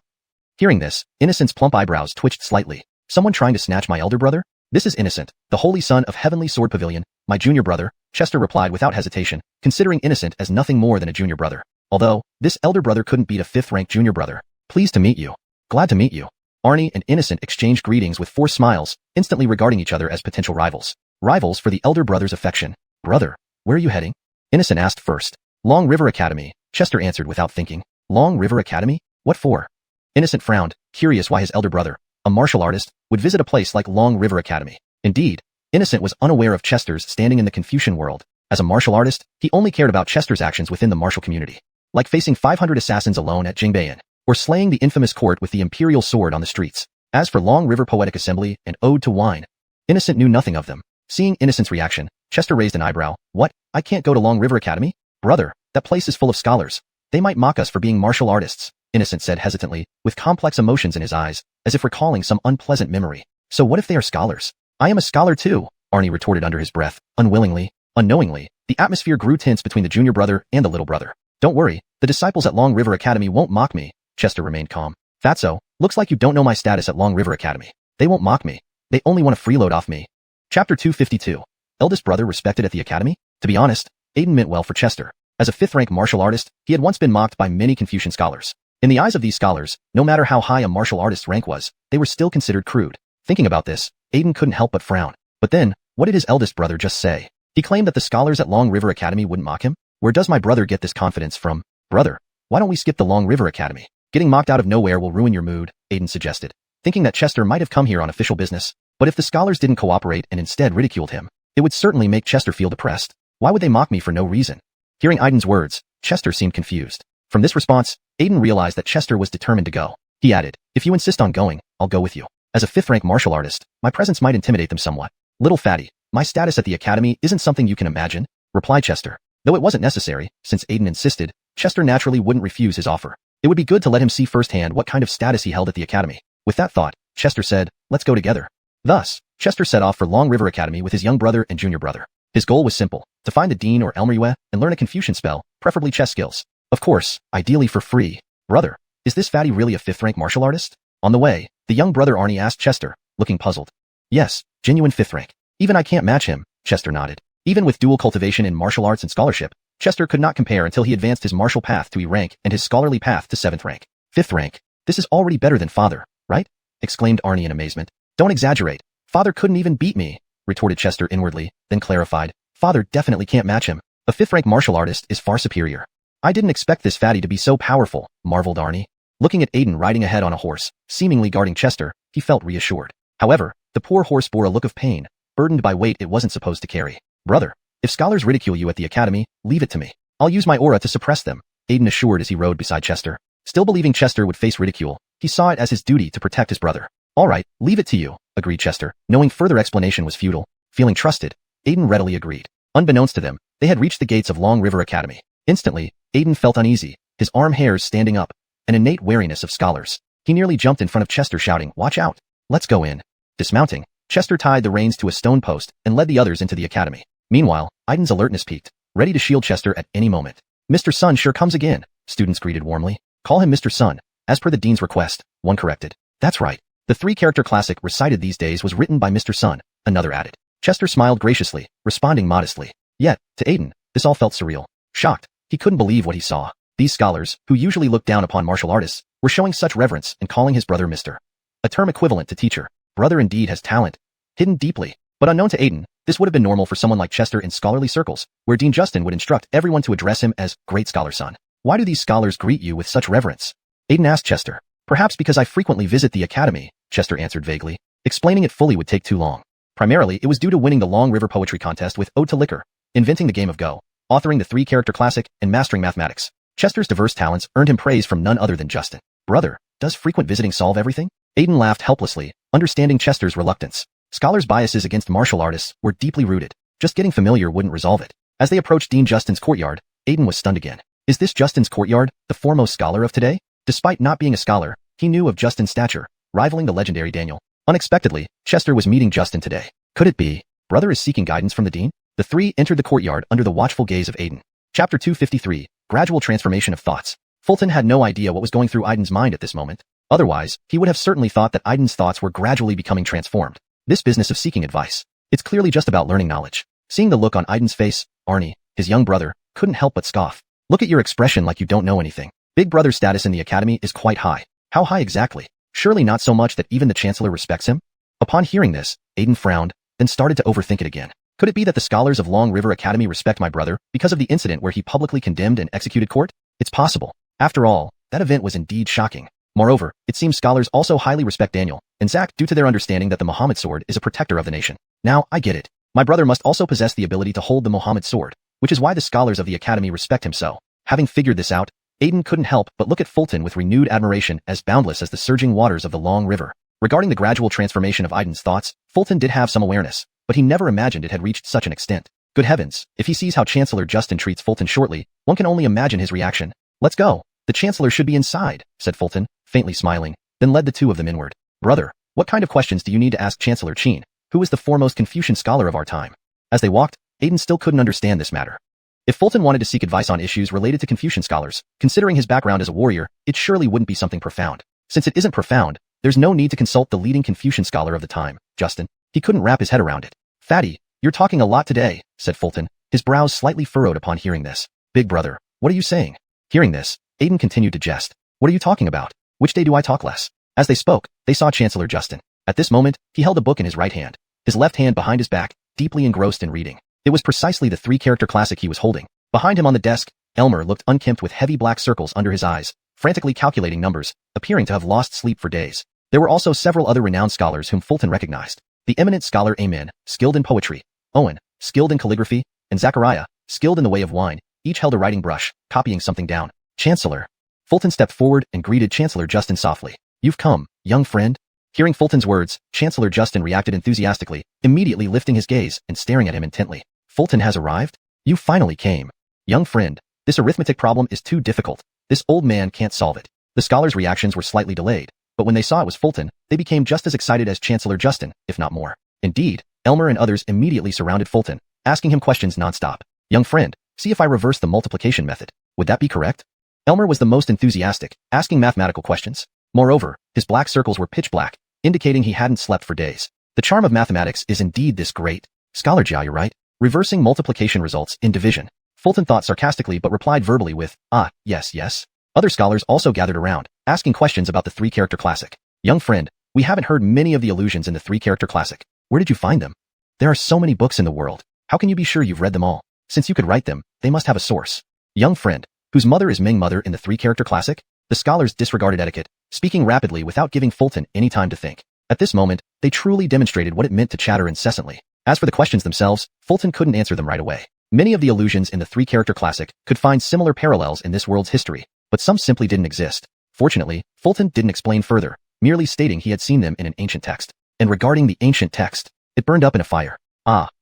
Hearing this, Innocent's plump eyebrows twitched slightly. Someone trying to snatch my elder brother? This is Innocent, the holy son of Heavenly Sword Pavilion, my junior brother, Chester replied without hesitation, considering Innocent as nothing more than a junior brother. Although, this elder brother couldn't beat a 5th-ranked junior brother. Pleased to meet you. Glad to meet you. Arnie and Innocent exchanged greetings with forced smiles, instantly regarding each other as potential rivals. Rivals for the elder brother's affection. Brother, where are you heading? Innocent asked first. Long River Academy, Chester answered without thinking. Long River Academy? What for? Innocent frowned, curious why his elder brother, a martial artist, would visit a place like Long River Academy. Indeed, Innocent was unaware of Chester's standing in the Confucian world. As a martial artist, he only cared about Chester's actions within the martial community. Like facing 500 assassins alone at Jingbayan, or slaying the infamous court with the imperial sword on the streets. As for Long River Poetic Assembly and Ode to Wine, Innocent knew nothing of them. Seeing Innocent's reaction, Chester raised an eyebrow. What? I can't go to Long River Academy? Brother, that place is full of scholars. They might mock us for being martial artists, Innocent said hesitantly, with complex emotions in his eyes, as if recalling some unpleasant memory. So what if they are scholars? I am a scholar too, Arnie retorted under his breath. Unwillingly, unknowingly, the atmosphere grew tense between the junior brother and the little brother. Don't worry, the disciples at Long River Academy won't mock me, Chester remained calm. Fatso, looks like you don't know my status at Long River Academy. They won't mock me. They only want to freeload off me. Chapter 252. Eldest brother respected at the academy? To be honest, Aiden meant well for Chester. As a 5th-rank martial artist, he had once been mocked by many Confucian scholars. In the eyes of these scholars, no matter how high a martial artist's rank was, they were still considered crude. Thinking about this, Aiden couldn't help but frown. But then, what did his eldest brother just say? He claimed that the scholars at Long River Academy wouldn't mock him? Where does my brother get this confidence from? Brother, why don't we skip the Long River Academy? Getting mocked out of nowhere will ruin your mood, Aiden suggested, thinking that Chester might have come here on official business. But if the scholars didn't cooperate and instead ridiculed him, it would certainly make Chester feel depressed. Why would they mock me for no reason? Hearing Aiden's words, Chester seemed confused. From this response, Aiden realized that Chester was determined to go. He added, if you insist on going, I'll go with you. As a 5th-rank martial artist, my presence might intimidate them somewhat. Little fatty, my status at the academy isn't something you can imagine, replied Chester. Though it wasn't necessary, since Aiden insisted, Chester naturally wouldn't refuse his offer. It would be good to let him see firsthand what kind of status he held at the academy. With that thought, Chester said, let's go together. Thus, Chester set off for Long River Academy with his young brother and junior brother. His goal was simple, to find the Dean or Elmerue and learn a Confucian spell, preferably chess skills. Of course, ideally for free. Brother, is this fatty really a 5th-rank martial artist? On the way, the young brother Arnie asked Chester, looking puzzled. Yes, genuine 5th rank. Even I can't match him, Chester nodded. Even with dual cultivation in martial arts and scholarship, Chester could not compare until he advanced his martial path to E rank and his scholarly path to 7th rank. 5th rank. This is already better than father, right? Exclaimed Arnie in amazement. Don't exaggerate. Father couldn't even beat me, retorted Chester inwardly, then clarified. Father definitely can't match him. A 5th-rank martial artist is far superior. I didn't expect this fatty to be so powerful, marveled Arnie. Looking at Aiden riding ahead on a horse, seemingly guarding Chester, he felt reassured. However, the poor horse bore a look of pain, burdened by weight it wasn't supposed to carry. Brother, if scholars ridicule you at the academy, leave it to me. I'll use my aura to suppress them, Aiden assured as he rode beside Chester. Still believing Chester would face ridicule, he saw it as his duty to protect his brother. All right, leave it to you, agreed Chester, knowing further explanation was futile. Feeling trusted, Aiden readily agreed. Unbeknownst to them, they had reached the gates of Long River Academy. Instantly, Aiden felt uneasy, his arm hairs standing up, an innate wariness of scholars. He nearly jumped in front of Chester shouting, watch out, let's go in. Dismounting, Chester tied the reins to a stone post and led the others into the academy. Meanwhile, Aiden's alertness peaked, ready to shield Chester at any moment. Mr. Sun sure comes again, students greeted warmly. Call him Mr. Sun, as per the dean's request, one corrected. That's right. The 3-character classic recited these days was written by Mr. Sun, another added. Chester smiled graciously, responding modestly. Yet, to Aiden, this all felt surreal. Shocked, he couldn't believe what he saw. These scholars, who usually looked down upon martial artists, were showing such reverence and calling his brother Mr. A term equivalent to teacher. Brother indeed has talent. Hidden deeply, but unknown to Aiden, this would have been normal for someone like Chester in scholarly circles, where Dean Justin would instruct everyone to address him as Great Scholar Son. Why do these scholars greet you with such reverence? Aiden asked Chester. Perhaps because I frequently visit the academy, Chester answered vaguely. Explaining it fully would take too long. Primarily, it was due to winning the Long River Poetry Contest with Ode to Liquor, inventing the game of Go, authoring the 3-character classic, and mastering mathematics. Chester's diverse talents earned him praise from none other than Justin. Brother, does frequent visiting solve everything? Aiden laughed helplessly, understanding Chester's reluctance. Scholars' biases against martial artists were deeply rooted. Just getting familiar wouldn't resolve it. As they approached Dean Justin's courtyard, Aiden was stunned again. Is this Justin's courtyard, the foremost scholar of today? Despite not being a scholar, he knew of Justin's stature, rivaling the legendary Daniel. Unexpectedly, Chester was meeting Justin today. Could it be? Brother is seeking guidance from the dean? The three entered the courtyard under the watchful gaze of Aiden. Chapter 253, Gradual Transformation of Thoughts. Fulton had no idea what was going through Aiden's mind at this moment. Otherwise, he would have certainly thought that Aiden's thoughts were gradually becoming transformed. This business of seeking advice. It's clearly just about learning knowledge. Seeing the look on Aiden's face, Arnie, his young brother, couldn't help but scoff. Look at your expression like you don't know anything. Big brother's status in the academy is quite high. How high exactly? Surely not so much that even the Chancellor respects him? Upon hearing this, Aiden frowned, then started to overthink it again. Could it be that the scholars of Long River Academy respect my brother because of the incident where he publicly condemned and executed court? It's possible. After all, that event was indeed shocking. Moreover, it seems scholars also highly respect Daniel and Zack due to their understanding that the Muhammad sword is a protector of the nation. Now, I get it. My brother must also possess the ability to hold the Muhammad sword, which is why the scholars of the academy respect him so. Having figured this out, Aiden couldn't help but look at Fulton with renewed admiration, as boundless as the surging waters of the Long River. Regarding the gradual transformation of Aiden's thoughts, Fulton did have some awareness, but he never imagined it had reached such an extent. Good heavens, if he sees how Chancellor Justin treats Fulton shortly, one can only imagine his reaction. Let's go. The Chancellor should be inside, said Fulton, faintly smiling, then led the two of them inward. Brother, what kind of questions do you need to ask Chancellor Jian, who is the foremost Confucian scholar of our time? As they walked, Aiden still couldn't understand this matter. If Fulton wanted to seek advice on issues related to Confucian scholars, considering his background as a warrior, it surely wouldn't be something profound. Since it isn't profound, there's no need to consult the leading Confucian scholar of the time, Justin. He couldn't wrap his head around it. Fatty, you're talking a lot today, said Fulton, his brows slightly furrowed upon hearing this. Big brother, what are you saying? Hearing this, Aiden continued to jest. What are you talking about? Which day do I talk less? As they spoke, they saw Chancellor Justin. At this moment, he held a book in his right hand, his left hand behind his back, deeply engrossed in reading. It was precisely the three-character classic he was holding. Behind him on the desk, Elmer looked unkempt with heavy black circles under his eyes, frantically calculating numbers, appearing to have lost sleep for days. There were also several other renowned scholars whom Fulton recognized. The eminent scholar Amin, skilled in poetry, Owen, skilled in calligraphy, and Zachariah, skilled in the way of wine, each held a writing brush, copying something down. Chancellor. Fulton stepped forward and greeted Chancellor Justin softly. You've come, young friend. Hearing Fulton's words, Chancellor Justin reacted enthusiastically, immediately lifting his gaze and staring at him intently. Fulton has arrived? You finally came. Young friend, this arithmetic problem is too difficult. This old man can't solve it. The scholars' reactions were slightly delayed, but when they saw it was Fulton, they became just as excited as Chancellor Justin, if not more. Indeed, Elmer and others immediately surrounded Fulton, asking him questions nonstop. Young friend, see if I reverse the multiplication method. Would that be correct? Elmer was the most enthusiastic, asking mathematical questions. Moreover, his black circles were pitch black, indicating he hadn't slept for days. The charm of mathematics is indeed this great. Scholar Jia, you're right. Reversing multiplication results in division. Fulton thought sarcastically but replied verbally with, yes, yes. Other scholars also gathered around, asking questions about the three-character classic. Young friend, we haven't heard many of the allusions in the three-character classic. Where did you find them? There are so many books in the world. How can you be sure you've read them all? Since you could write them, they must have a source. Young friend, whose mother is Ming Mother in the three-character classic? The scholars disregarded etiquette, speaking rapidly without giving Fulton any time to think. At this moment, they truly demonstrated what it meant to chatter incessantly. As for the questions themselves, Fulton couldn't answer them right away. Many of the allusions in the three-character classic could find similar parallels in this world's history, but some simply didn't exist. Fortunately, Fulton didn't explain further, merely stating he had seen them in an ancient text. And regarding the ancient text, it burned up in a fire.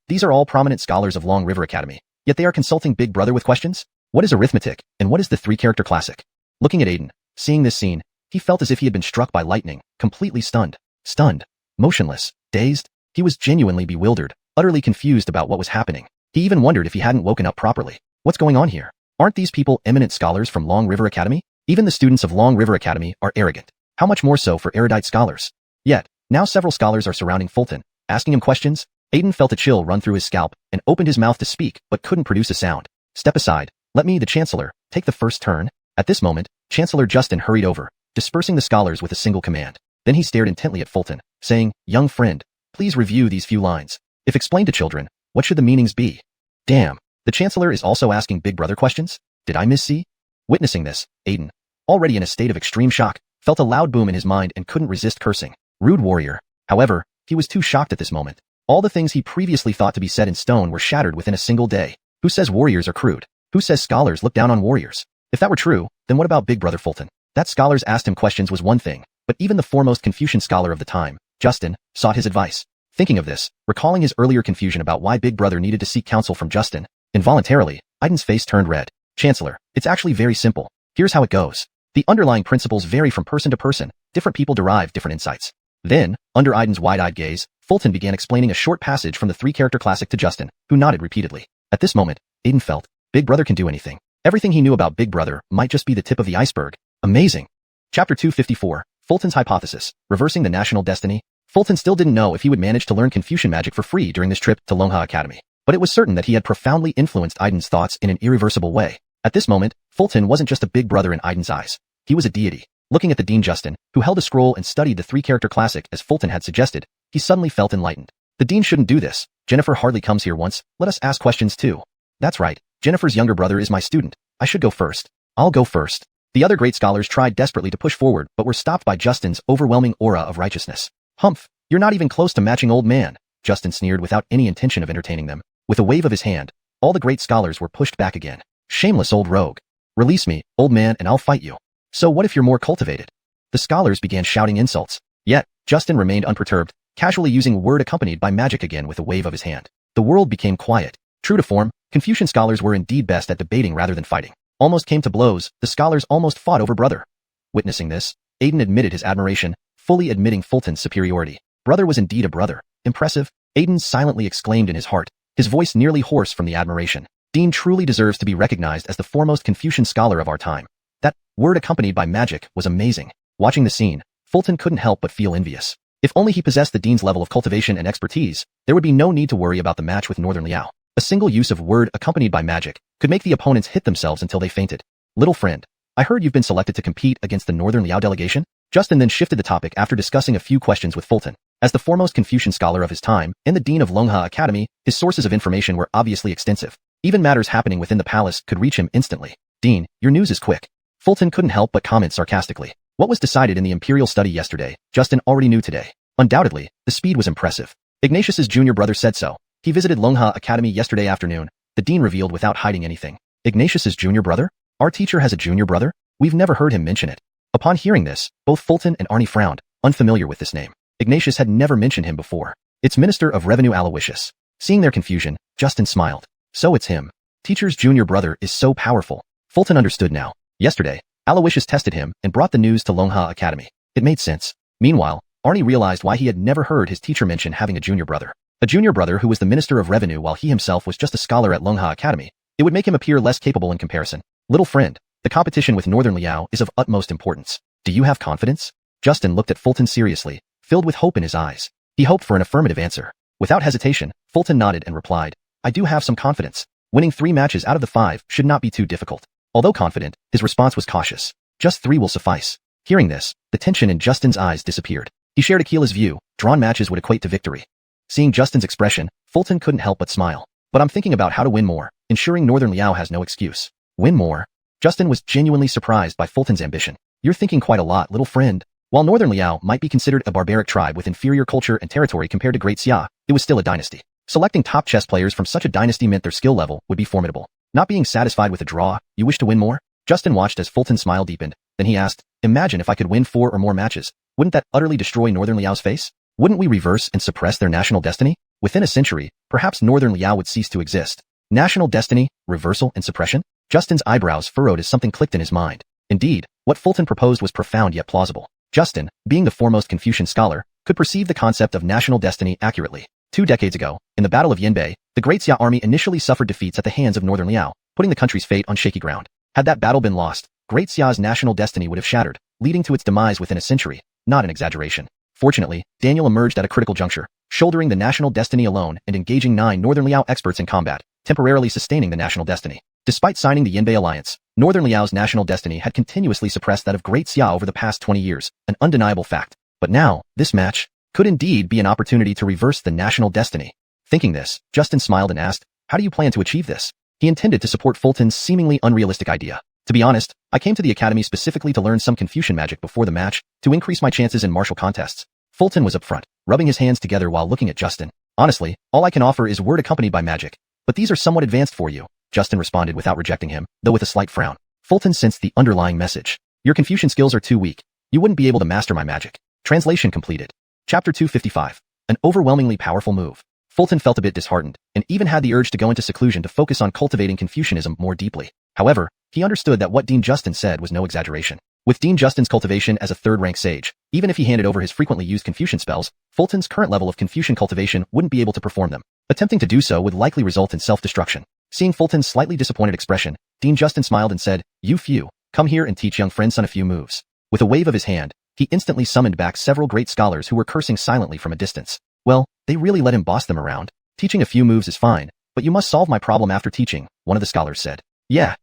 These are all prominent scholars of Long River Academy, yet they are consulting Big Brother with questions? What is arithmetic, and what is the three-character classic? Looking at Aiden, seeing this scene, he felt as if he had been struck by lightning, completely stunned. Stunned, motionless, dazed. He was genuinely bewildered, utterly confused about what was happening. He even wondered if he hadn't woken up properly. What's going on here? Aren't these people eminent scholars from Long River Academy? Even the students of Long River Academy are arrogant. How much more so for erudite scholars? Yet, now several scholars are surrounding Fulton, asking him questions. Aiden felt a chill run through his scalp and opened his mouth to speak but couldn't produce a sound. Step aside. Let me, the Chancellor, take the first turn. At this moment, Chancellor Justin hurried over, dispersing the scholars with a single command. Then he stared intently at Fulton, saying, Young friend, please review these few lines. If explained to children, what should the meanings be? Damn, the Chancellor is also asking Big Brother questions? Did I miss-see? Witnessing this, Aiden, already in a state of extreme shock, felt a loud boom in his mind and couldn't resist cursing. Rude warrior. However, he was too shocked at this moment. All the things he previously thought to be set in stone were shattered within a single day. Who says warriors are crude? Who says scholars look down on warriors? If that were true, then what about Big Brother Fulton? That scholars asked him questions was one thing, but even the foremost Confucian scholar of the time, Justin, sought his advice. Thinking of this, recalling his earlier confusion about why Big Brother needed to seek counsel from Justin, involuntarily, Aiden's face turned red. Chancellor, it's actually very simple. Here's how it goes. The underlying principles vary from person to person. Different people derive different insights. Then, under Aiden's wide-eyed gaze, Fulton began explaining a short passage from the three-character classic to Justin, who nodded repeatedly. At this moment, Aiden felt, Big Brother can do anything. Everything he knew about Big Brother might just be the tip of the iceberg. Amazing. Chapter 254, Fulton's Hypothesis, Reversing the National Destiny. Fulton still didn't know if he would manage to learn Confucian magic for free during this trip to Longha Academy, but it was certain that he had profoundly influenced Aiden's thoughts in an irreversible way. At this moment, Fulton wasn't just a big brother in Aiden's eyes. He was a deity. Looking at the Dean Justin, who held a scroll and studied the three-character classic as Fulton had suggested, he suddenly felt enlightened. The Dean shouldn't do this. Jennifer hardly comes here once. Let us ask questions too. That's right. Jennifer's younger brother is my student. I should go first. I'll go first. The other great scholars tried desperately to push forward but were stopped by Justin's overwhelming aura of righteousness. Humph, you're not even close to matching, old man. Justin sneered without any intention of entertaining them. With a wave of his hand, all the great scholars were pushed back again. Shameless old rogue. Release me, old man, and I'll fight you. So what if you're more cultivated? The scholars began shouting insults. Yet, Justin remained unperturbed, casually using a word accompanied by magic again with a wave of his hand. The world became quiet. True to form, Confucian scholars were indeed best at debating rather than fighting. Almost came to blows, the scholars almost fought over brother. Witnessing this, Aiden admitted his admiration, fully admitting Fulton's superiority. Brother was indeed a brother. Impressive, Aiden silently exclaimed in his heart, his voice nearly hoarse from the admiration. Dean truly deserves to be recognized as the foremost Confucian scholar of our time. That word accompanied by magic was amazing. Watching the scene, Fulton couldn't help but feel envious. If only he possessed the Dean's level of cultivation and expertise, there would be no need to worry about the match with Northern Liao. A single use of word accompanied by magic could make the opponents hit themselves until they fainted. Little friend, I heard you've been selected to compete against the Northern Liao delegation? Justin then shifted the topic after discussing a few questions with Fulton. As the foremost Confucian scholar of his time and the Dean of Longha Academy, his sources of information were obviously extensive. Even matters happening within the palace could reach him instantly. Dean, your news is quick. Fulton couldn't help but comment sarcastically. What was decided in the Imperial study yesterday, Justin already knew today. Undoubtedly, the speed was impressive. Ignatius's junior brother said so. He visited Longha Academy yesterday afternoon, the Dean revealed without hiding anything. Ignatius's junior brother? Our teacher has a junior brother? We've never heard him mention it. Upon hearing this, both Fulton and Arnie frowned, unfamiliar with this name. Ignatius had never mentioned him before. It's Minister of Revenue Aloysius. Seeing their confusion, Justin smiled. So it's him. Teacher's junior brother is so powerful. Fulton understood now. Yesterday, Aloysius tested him and brought the news to Longha Academy. It made sense. Meanwhile, Arnie realized why he had never heard his teacher mention having a junior brother. A junior brother who was the Minister of Revenue while he himself was just a scholar at Longha Academy. It would make him appear less capable in comparison. Little friend, the competition with Northern Liao is of utmost importance. Do you have confidence? Justin looked at Fulton seriously, filled with hope in his eyes. He hoped for an affirmative answer. Without hesitation, Fulton nodded and replied, I do have some confidence. Winning 3 matches out of the 5 should not be too difficult. Although confident, his response was cautious. Just 3 will suffice. Hearing this, the tension in Justin's eyes disappeared. He shared Akila's view, drawn matches would equate to victory. Seeing Justin's expression, Fulton couldn't help but smile. But I'm thinking about how to win more, ensuring Northern Liao has no excuse. Win more? Justin was genuinely surprised by Fulton's ambition. You're thinking quite a lot, little friend. While Northern Liao might be considered a barbaric tribe with inferior culture and territory compared to Great Xia, it was still a dynasty. Selecting top chess players from such a dynasty meant their skill level would be formidable. Not being satisfied with a draw, you wish to win more? Justin watched as Fulton's smile deepened. Then he asked, imagine if I could win 4 or more matches. Wouldn't that utterly destroy Northern Liao's face? Wouldn't we reverse and suppress their national destiny? Within a century, perhaps Northern Liao would cease to exist. National destiny, reversal, and suppression? Justin's eyebrows furrowed as something clicked in his mind. Indeed, what Fulton proposed was profound yet plausible. Justin, being the foremost Confucian scholar, could perceive the concept of national destiny accurately. 2 decades ago, in the Battle of Yanbei, the Great Xia army initially suffered defeats at the hands of Northern Liao, putting the country's fate on shaky ground. Had that battle been lost, Great Xia's national destiny would have shattered, leading to its demise within a century. Not an exaggeration. Fortunately, Daniel emerged at a critical juncture, shouldering the national destiny alone and engaging 9 Northern Liao experts in combat, temporarily sustaining the national destiny. Despite signing the Yanbei alliance, Northern Liao's national destiny had continuously suppressed that of Great Xia over the past 20 years, an undeniable fact. But now, this match could indeed be an opportunity to reverse the national destiny. Thinking this, Justin smiled and asked, how do you plan to achieve this? He intended to support Fulton's seemingly unrealistic idea. To be honest, I came to the academy specifically to learn some Confucian magic before the match, to increase my chances in martial contests. Fulton was upfront, rubbing his hands together while looking at Justin. Honestly, all I can offer is word accompanied by magic. But these are somewhat advanced for you, Justin responded without rejecting him, though with a slight frown. Fulton sensed the underlying message. Your Confucian skills are too weak. You wouldn't be able to master my magic. Translation completed. Chapter 255. An overwhelmingly powerful move. Fulton felt a bit disheartened, and even had the urge to go into seclusion to focus on cultivating Confucianism more deeply. However, he understood that what Dean Justin said was no exaggeration. With Dean Justin's cultivation as a third-rank sage, even if he handed over his frequently used Confucian spells, Fulton's current level of Confucian cultivation wouldn't be able to perform them. Attempting to do so would likely result in self-destruction. Seeing Fulton's slightly disappointed expression, Dean Justin smiled and said, You few, come here and teach young friendson a few moves. With a wave of his hand, he instantly summoned back several great scholars who were cursing silently from a distance. Well, they really let him boss them around. Teaching a few moves is fine, but you must solve my problem after teaching, one of the scholars said. Yeah,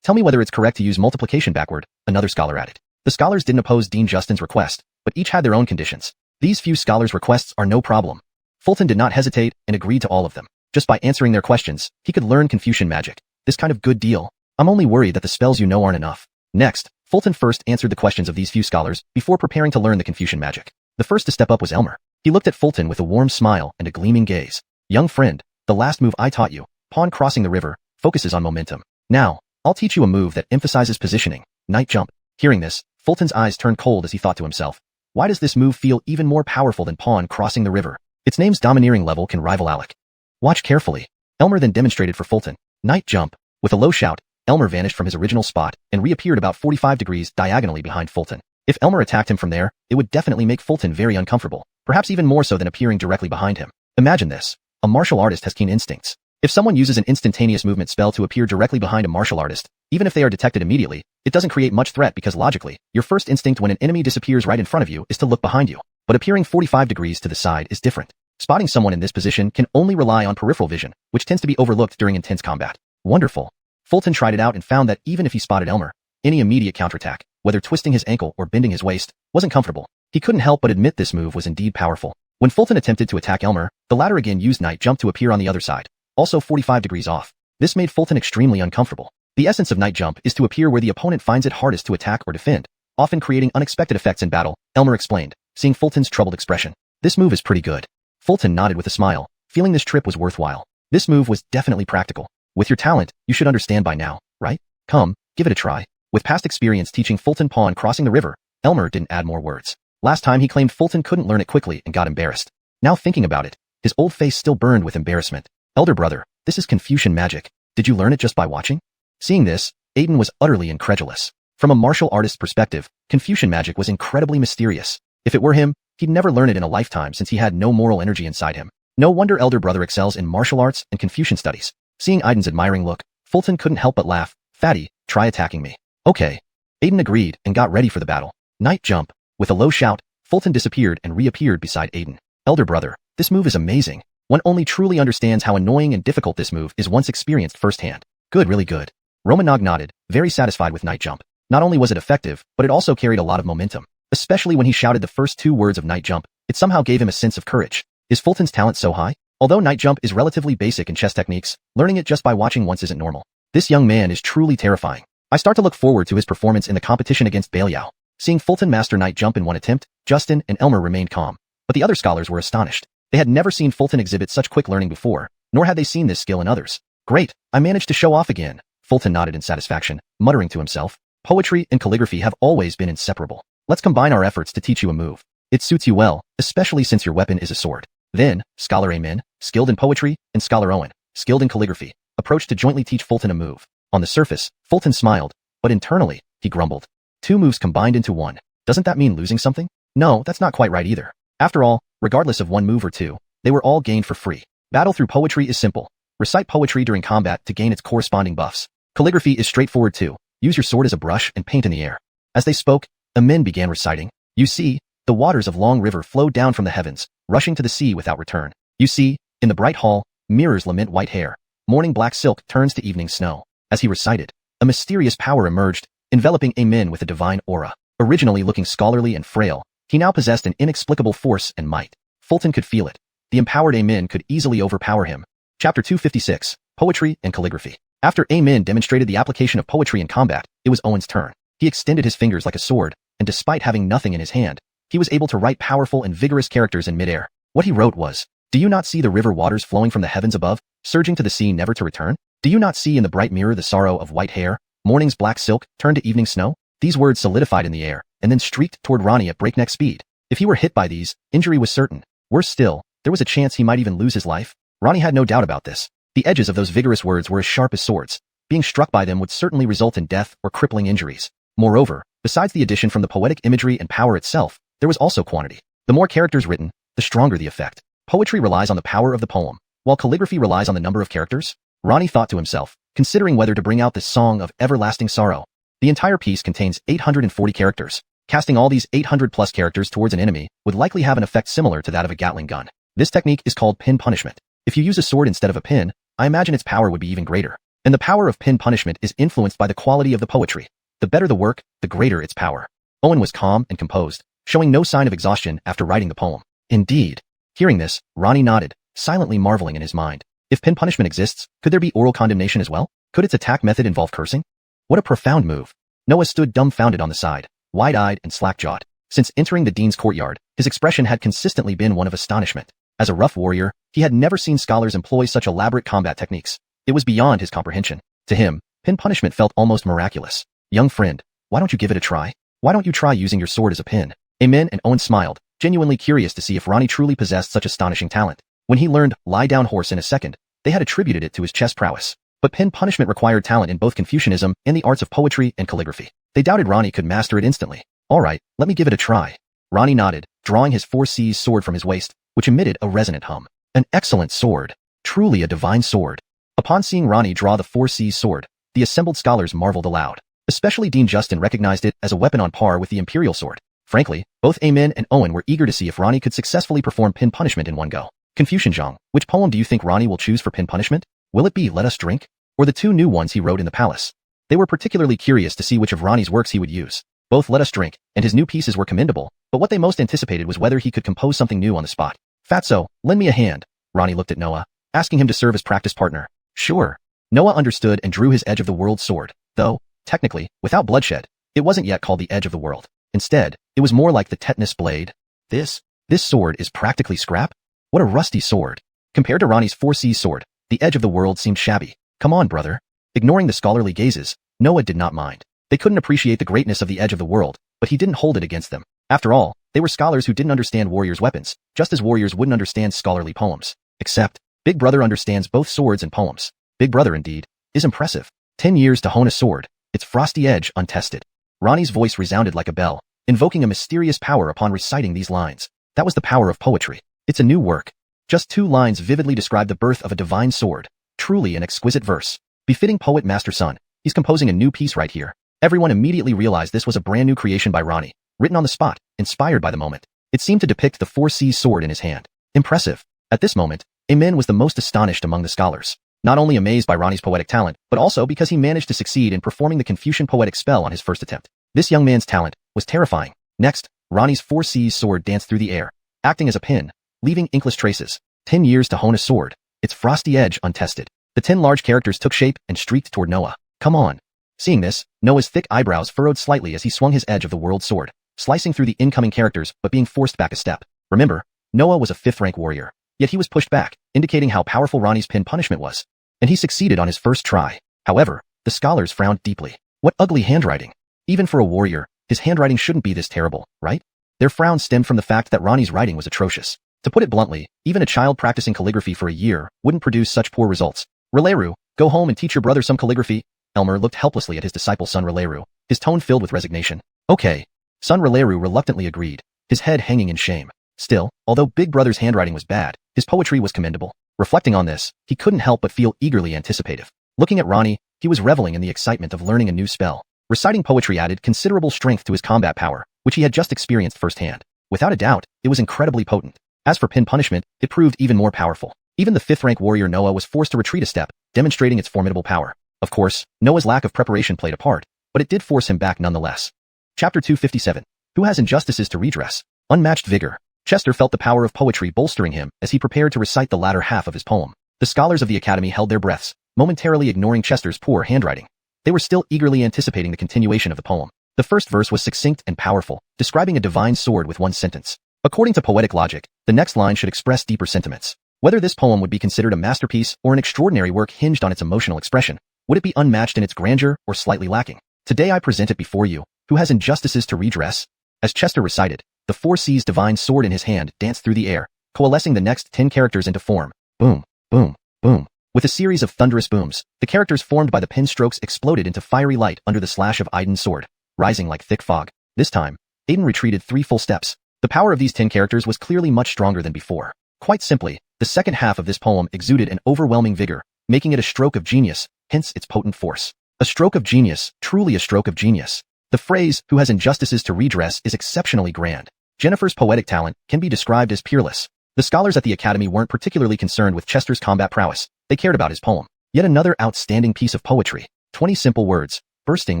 tell me whether it's correct to use multiplication backward, another scholar added. The scholars didn't oppose Dean Justin's request, but each had their own conditions. These few scholars' requests are no problem. Fulton did not hesitate and agreed to all of them. Just by answering their questions, he could learn Confucian magic. This kind of good deal. I'm only worried that the spells you know aren't enough. Next, Fulton first answered the questions of these few scholars before preparing to learn the Confucian magic. The first to step up was Elmer. He looked at Fulton with a warm smile and a gleaming gaze. Young friend, the last move I taught you, pawn crossing the river, focuses on momentum. Now, I'll teach you a move that emphasizes positioning, night jump. Hearing this, Fulton's eyes turned cold as he thought to himself, why does this move feel even more powerful than pawn crossing the river? Its name's domineering level can rival Alec. Watch carefully. Elmer then demonstrated for Fulton. Night jump. With a low shout, Elmer vanished from his original spot and reappeared about 45 degrees diagonally behind Fulton. If Elmer attacked him from there, it would definitely make Fulton very uncomfortable, perhaps even more so than appearing directly behind him. Imagine this. A martial artist has keen instincts. If someone uses an instantaneous movement spell to appear directly behind a martial artist, even if they are detected immediately, it doesn't create much threat because logically, your first instinct when an enemy disappears right in front of you is to look behind you. But appearing 45 degrees to the side is different. Spotting someone in this position can only rely on peripheral vision, which tends to be overlooked during intense combat. Wonderful. Fulton tried it out and found that even if he spotted Elmer, any immediate counterattack, whether twisting his ankle or bending his waist, wasn't comfortable. He couldn't help but admit this move was indeed powerful. When Fulton attempted to attack Elmer, the latter again used night jump to appear on the other side, also 45 degrees off. This made Fulton extremely uncomfortable. The essence of night jump is to appear where the opponent finds it hardest to attack or defend, often creating unexpected effects in battle, Elmer explained, seeing Fulton's troubled expression. This move is pretty good. Fulton nodded with a smile, feeling this trip was worthwhile. This move was definitely practical. With your talent, you should understand by now, right? Come, give it a try. With past experience teaching Fulton pawn crossing the river, Elmer didn't add more words. Last time he claimed Fulton couldn't learn it quickly and got embarrassed. Now thinking about it, his old face still burned with embarrassment. Elder brother, this is Confucian magic. Did you learn it just by watching? Seeing this, Aiden was utterly incredulous. From a martial artist's perspective, Confucian magic was incredibly mysterious. If it were him, he'd never learn it in a lifetime since he had no moral energy inside him. No wonder elder brother excels in martial arts and Confucian studies. Seeing Aiden's admiring look, Fulton couldn't help but laugh. Fatty, try attacking me. Okay. Aiden agreed and got ready for the battle. Night jump. With a low shout, Fulton disappeared and reappeared beside Aiden. Elder brother, this move is amazing. One only truly understands how annoying and difficult this move is once experienced firsthand. Good, really good. Romanog nodded, very satisfied with night jump. Not only was it effective, but it also carried a lot of momentum. Especially when he shouted the first two words of night jump, it somehow gave him a sense of courage. Is Fulton's talent so high? Although night jump is relatively basic in chess techniques, learning it just by watching once isn't normal. This young man is truly terrifying. I start to look forward to his performance in the competition against Baliao. Seeing Fulton master night jump in one attempt, Justin and Elmer remained calm. But the other scholars were astonished. They had never seen Fulton exhibit such quick learning before, nor had they seen this skill in others. Great, I managed to show off again. Fulton nodded in satisfaction, muttering to himself. Poetry and calligraphy have always been inseparable. Let's combine our efforts to teach you a move. It suits you well, especially since your weapon is a sword. Then, Scholar Amen, skilled in poetry, and Scholar Owen, skilled in calligraphy, approached to jointly teach Fulton a move. On the surface, Fulton smiled, but internally, he grumbled. Two moves combined into one. Doesn't that mean losing something? No, that's not quite right either. After all, regardless of one move or two, they were all gained for free. Battle through poetry is simple. Recite poetry during combat to gain its corresponding buffs. Calligraphy is straightforward too. Use your sword as a brush and paint in the air. As they spoke, Amen began reciting. You see, the waters of Long River flow down from the heavens, rushing to the sea without return. You see, in the bright hall, mirrors lament white hair. Morning black silk turns to evening snow. As he recited, a mysterious power emerged, enveloping Amen with a divine aura. Originally looking scholarly and frail, he now possessed an inexplicable force and might. Fulton could feel it. The empowered Amen could easily overpower him. Chapter 256, Poetry and Calligraphy. After Amen demonstrated the application of poetry in combat, it was Owen's turn. He extended his fingers like a sword, and despite having nothing in his hand, he was able to write powerful and vigorous characters in midair. What he wrote was, do you not see the river waters flowing from the heavens above, surging to the sea never to return? Do you not see in the bright mirror the sorrow of white hair, morning's black silk, turned to evening snow? These words solidified in the air, and then streaked toward Ronnie at breakneck speed. If he were hit by these, injury was certain. Worse still, there was a chance he might even lose his life. Ronnie had no doubt about this. The edges of those vigorous words were as sharp as swords. Being struck by them would certainly result in death or crippling injuries. Moreover, besides the addition from the poetic imagery and power itself, there was also quantity. The more characters written, the stronger the effect. Poetry relies on the power of the poem, while calligraphy relies on the number of characters. Ronnie thought to himself, considering whether to bring out this song of everlasting sorrow. The entire piece contains 840 characters. Casting all these 800 plus characters towards an enemy would likely have an effect similar to that of a Gatling gun. This technique is called pin punishment. If you use a sword instead of a pin, I imagine its power would be even greater. And the power of pin punishment is influenced by the quality of the poetry. The better the work, the greater its power. Owen was calm and composed, showing no sign of exhaustion after writing the poem. Indeed. Hearing this, Ronnie nodded, silently marveling in his mind. If pin punishment exists, could there be oral condemnation as well? Could its attack method involve cursing? What a profound move. Noah stood dumbfounded on the side, wide-eyed and slack-jawed. Since entering the dean's courtyard, his expression had consistently been one of astonishment. As a rough warrior, he had never seen scholars employ such elaborate combat techniques. It was beyond his comprehension. To him, pin punishment felt almost miraculous. Young friend, why don't you give it a try? Why don't you try using your sword as a pin? Amen, and Owen smiled, genuinely curious to see if Ronnie truly possessed such astonishing talent. When he learned lie down horse in a second, they had attributed it to his chess prowess. But pin punishment required talent in both Confucianism and the arts of poetry and calligraphy. They doubted Ronnie could master it instantly. All right, let me give it a try. Ronnie nodded, drawing his 4C's sword from his waist, which emitted a resonant hum. An excellent sword. Truly a divine sword. Upon seeing Ronnie draw the 4C's sword, the assembled scholars marveled aloud. Especially Dean Justin recognized it as a weapon on par with the Imperial sword. Frankly, both Amin and Owen were eager to see if Ronnie could successfully perform pin punishment in one go. Confucian Zhang, which poem do you think Ronnie will choose for pin punishment? Will it be Let Us Drink? Or the two new ones he wrote in the palace? They were particularly curious to see which of Ronnie's works he would use. Both Let Us Drink and his new pieces were commendable, but what they most anticipated was whether he could compose something new on the spot. Fatso, lend me a hand. Ronnie looked at Noah, asking him to serve as practice partner. Sure. Noah understood and drew his Edge of the World sword, though, technically, without bloodshed, it wasn't yet called the Edge of the World. Instead, it was more like the tetanus blade. This sword is practically scrap? What a rusty sword. Compared to Ronnie's 4C's sword, the Edge of the World seemed shabby. Come on, brother. Ignoring the scholarly gazes, Noah did not mind. They couldn't appreciate the greatness of the Edge of the World, but he didn't hold it against them. After all, they were scholars who didn't understand warriors' weapons, just as warriors wouldn't understand scholarly poems. Except, Big Brother understands both swords and poems. Big Brother, indeed, is impressive. 10 years to hone a sword, its frosty edge untested. Ronnie's voice resounded like a bell, invoking a mysterious power upon reciting these lines. That was the power of poetry. It's a new work. Just 2 lines vividly describe the birth of a divine sword. Truly an exquisite verse. Befitting poet Master Sun, he's composing a new piece right here. Everyone immediately realized this was a brand new creation by Ronnie, written on the spot, inspired by the moment. It seemed to depict the 4C's sword in his hand. Impressive. At this moment, Amin was the most astonished among the scholars. Not only amazed by Ronnie's poetic talent, but also because he managed to succeed in performing the Confucian poetic spell on his first attempt. This young man's talent was terrifying. Next, Ronnie's 4C's sword danced through the air, acting as a pin, leaving inkless traces. 10 years to hone a sword, its frosty edge untested. The 10 large characters took shape and streaked toward Noah. Come on. Seeing this, Noah's thick eyebrows furrowed slightly as he swung his Edge of the World sword, slicing through the incoming characters but being forced back a step. Remember, Noah was a 5th-rank warrior, yet he was pushed back, indicating how powerful Ronnie's pin punishment was. And he succeeded on his first try. However, the scholars frowned deeply. What ugly handwriting. Even for a warrior, his handwriting shouldn't be this terrible, right? Their frown stemmed from the fact that Ronnie's writing was atrocious. To put it bluntly, even a child practicing calligraphy for a year wouldn't produce such poor results. Raleru, go home and teach your brother some calligraphy. Elmer looked helplessly at his disciple son Raleru, his tone filled with resignation. Okay. Son Raleru reluctantly agreed, his head hanging in shame. Still, although Big Brother's handwriting was bad, his poetry was commendable. Reflecting on this, he couldn't help but feel eagerly anticipative. Looking at Ronnie, he was reveling in the excitement of learning a new spell. Reciting poetry added considerable strength to his combat power, which he had just experienced firsthand. Without a doubt, it was incredibly potent. As for pin punishment, it proved even more powerful. Even the 5th-rank warrior Noah was forced to retreat a step, demonstrating its formidable power. Of course, Noah's lack of preparation played a part, but it did force him back nonetheless. Chapter 257. Who has injustices to redress? Unmatched vigor. Chester felt the power of poetry bolstering him as he prepared to recite the latter half of his poem. The scholars of the academy held their breaths, momentarily ignoring Chester's poor handwriting. They were still eagerly anticipating the continuation of the poem. The first verse was succinct and powerful, describing a divine sword with one sentence. According to poetic logic, the next line should express deeper sentiments. Whether this poem would be considered a masterpiece or an extraordinary work hinged on its emotional expression. Would it be unmatched in its grandeur or slightly lacking? Today I present it before you, who has injustices to redress? As Chester recited, the 4C's divine sword in his hand danced through the air, coalescing the next 10 characters into form. Boom, boom, boom. With a series of thunderous booms, the characters formed by the pen strokes exploded into fiery light under the slash of Aiden's sword, rising like thick fog. This time, Aiden retreated 3 full steps. The power of these 10 characters was clearly much stronger than before. Quite simply, the second half of this poem exuded an overwhelming vigor, making it a stroke of genius, hence its potent force. A stroke of genius, truly a stroke of genius. The phrase, who has injustices to redress, is exceptionally grand. Jennifer's poetic talent can be described as peerless. The scholars at the academy weren't particularly concerned with Chester's combat prowess, they cared about his poem. Yet another outstanding piece of poetry. 20 simple words, bursting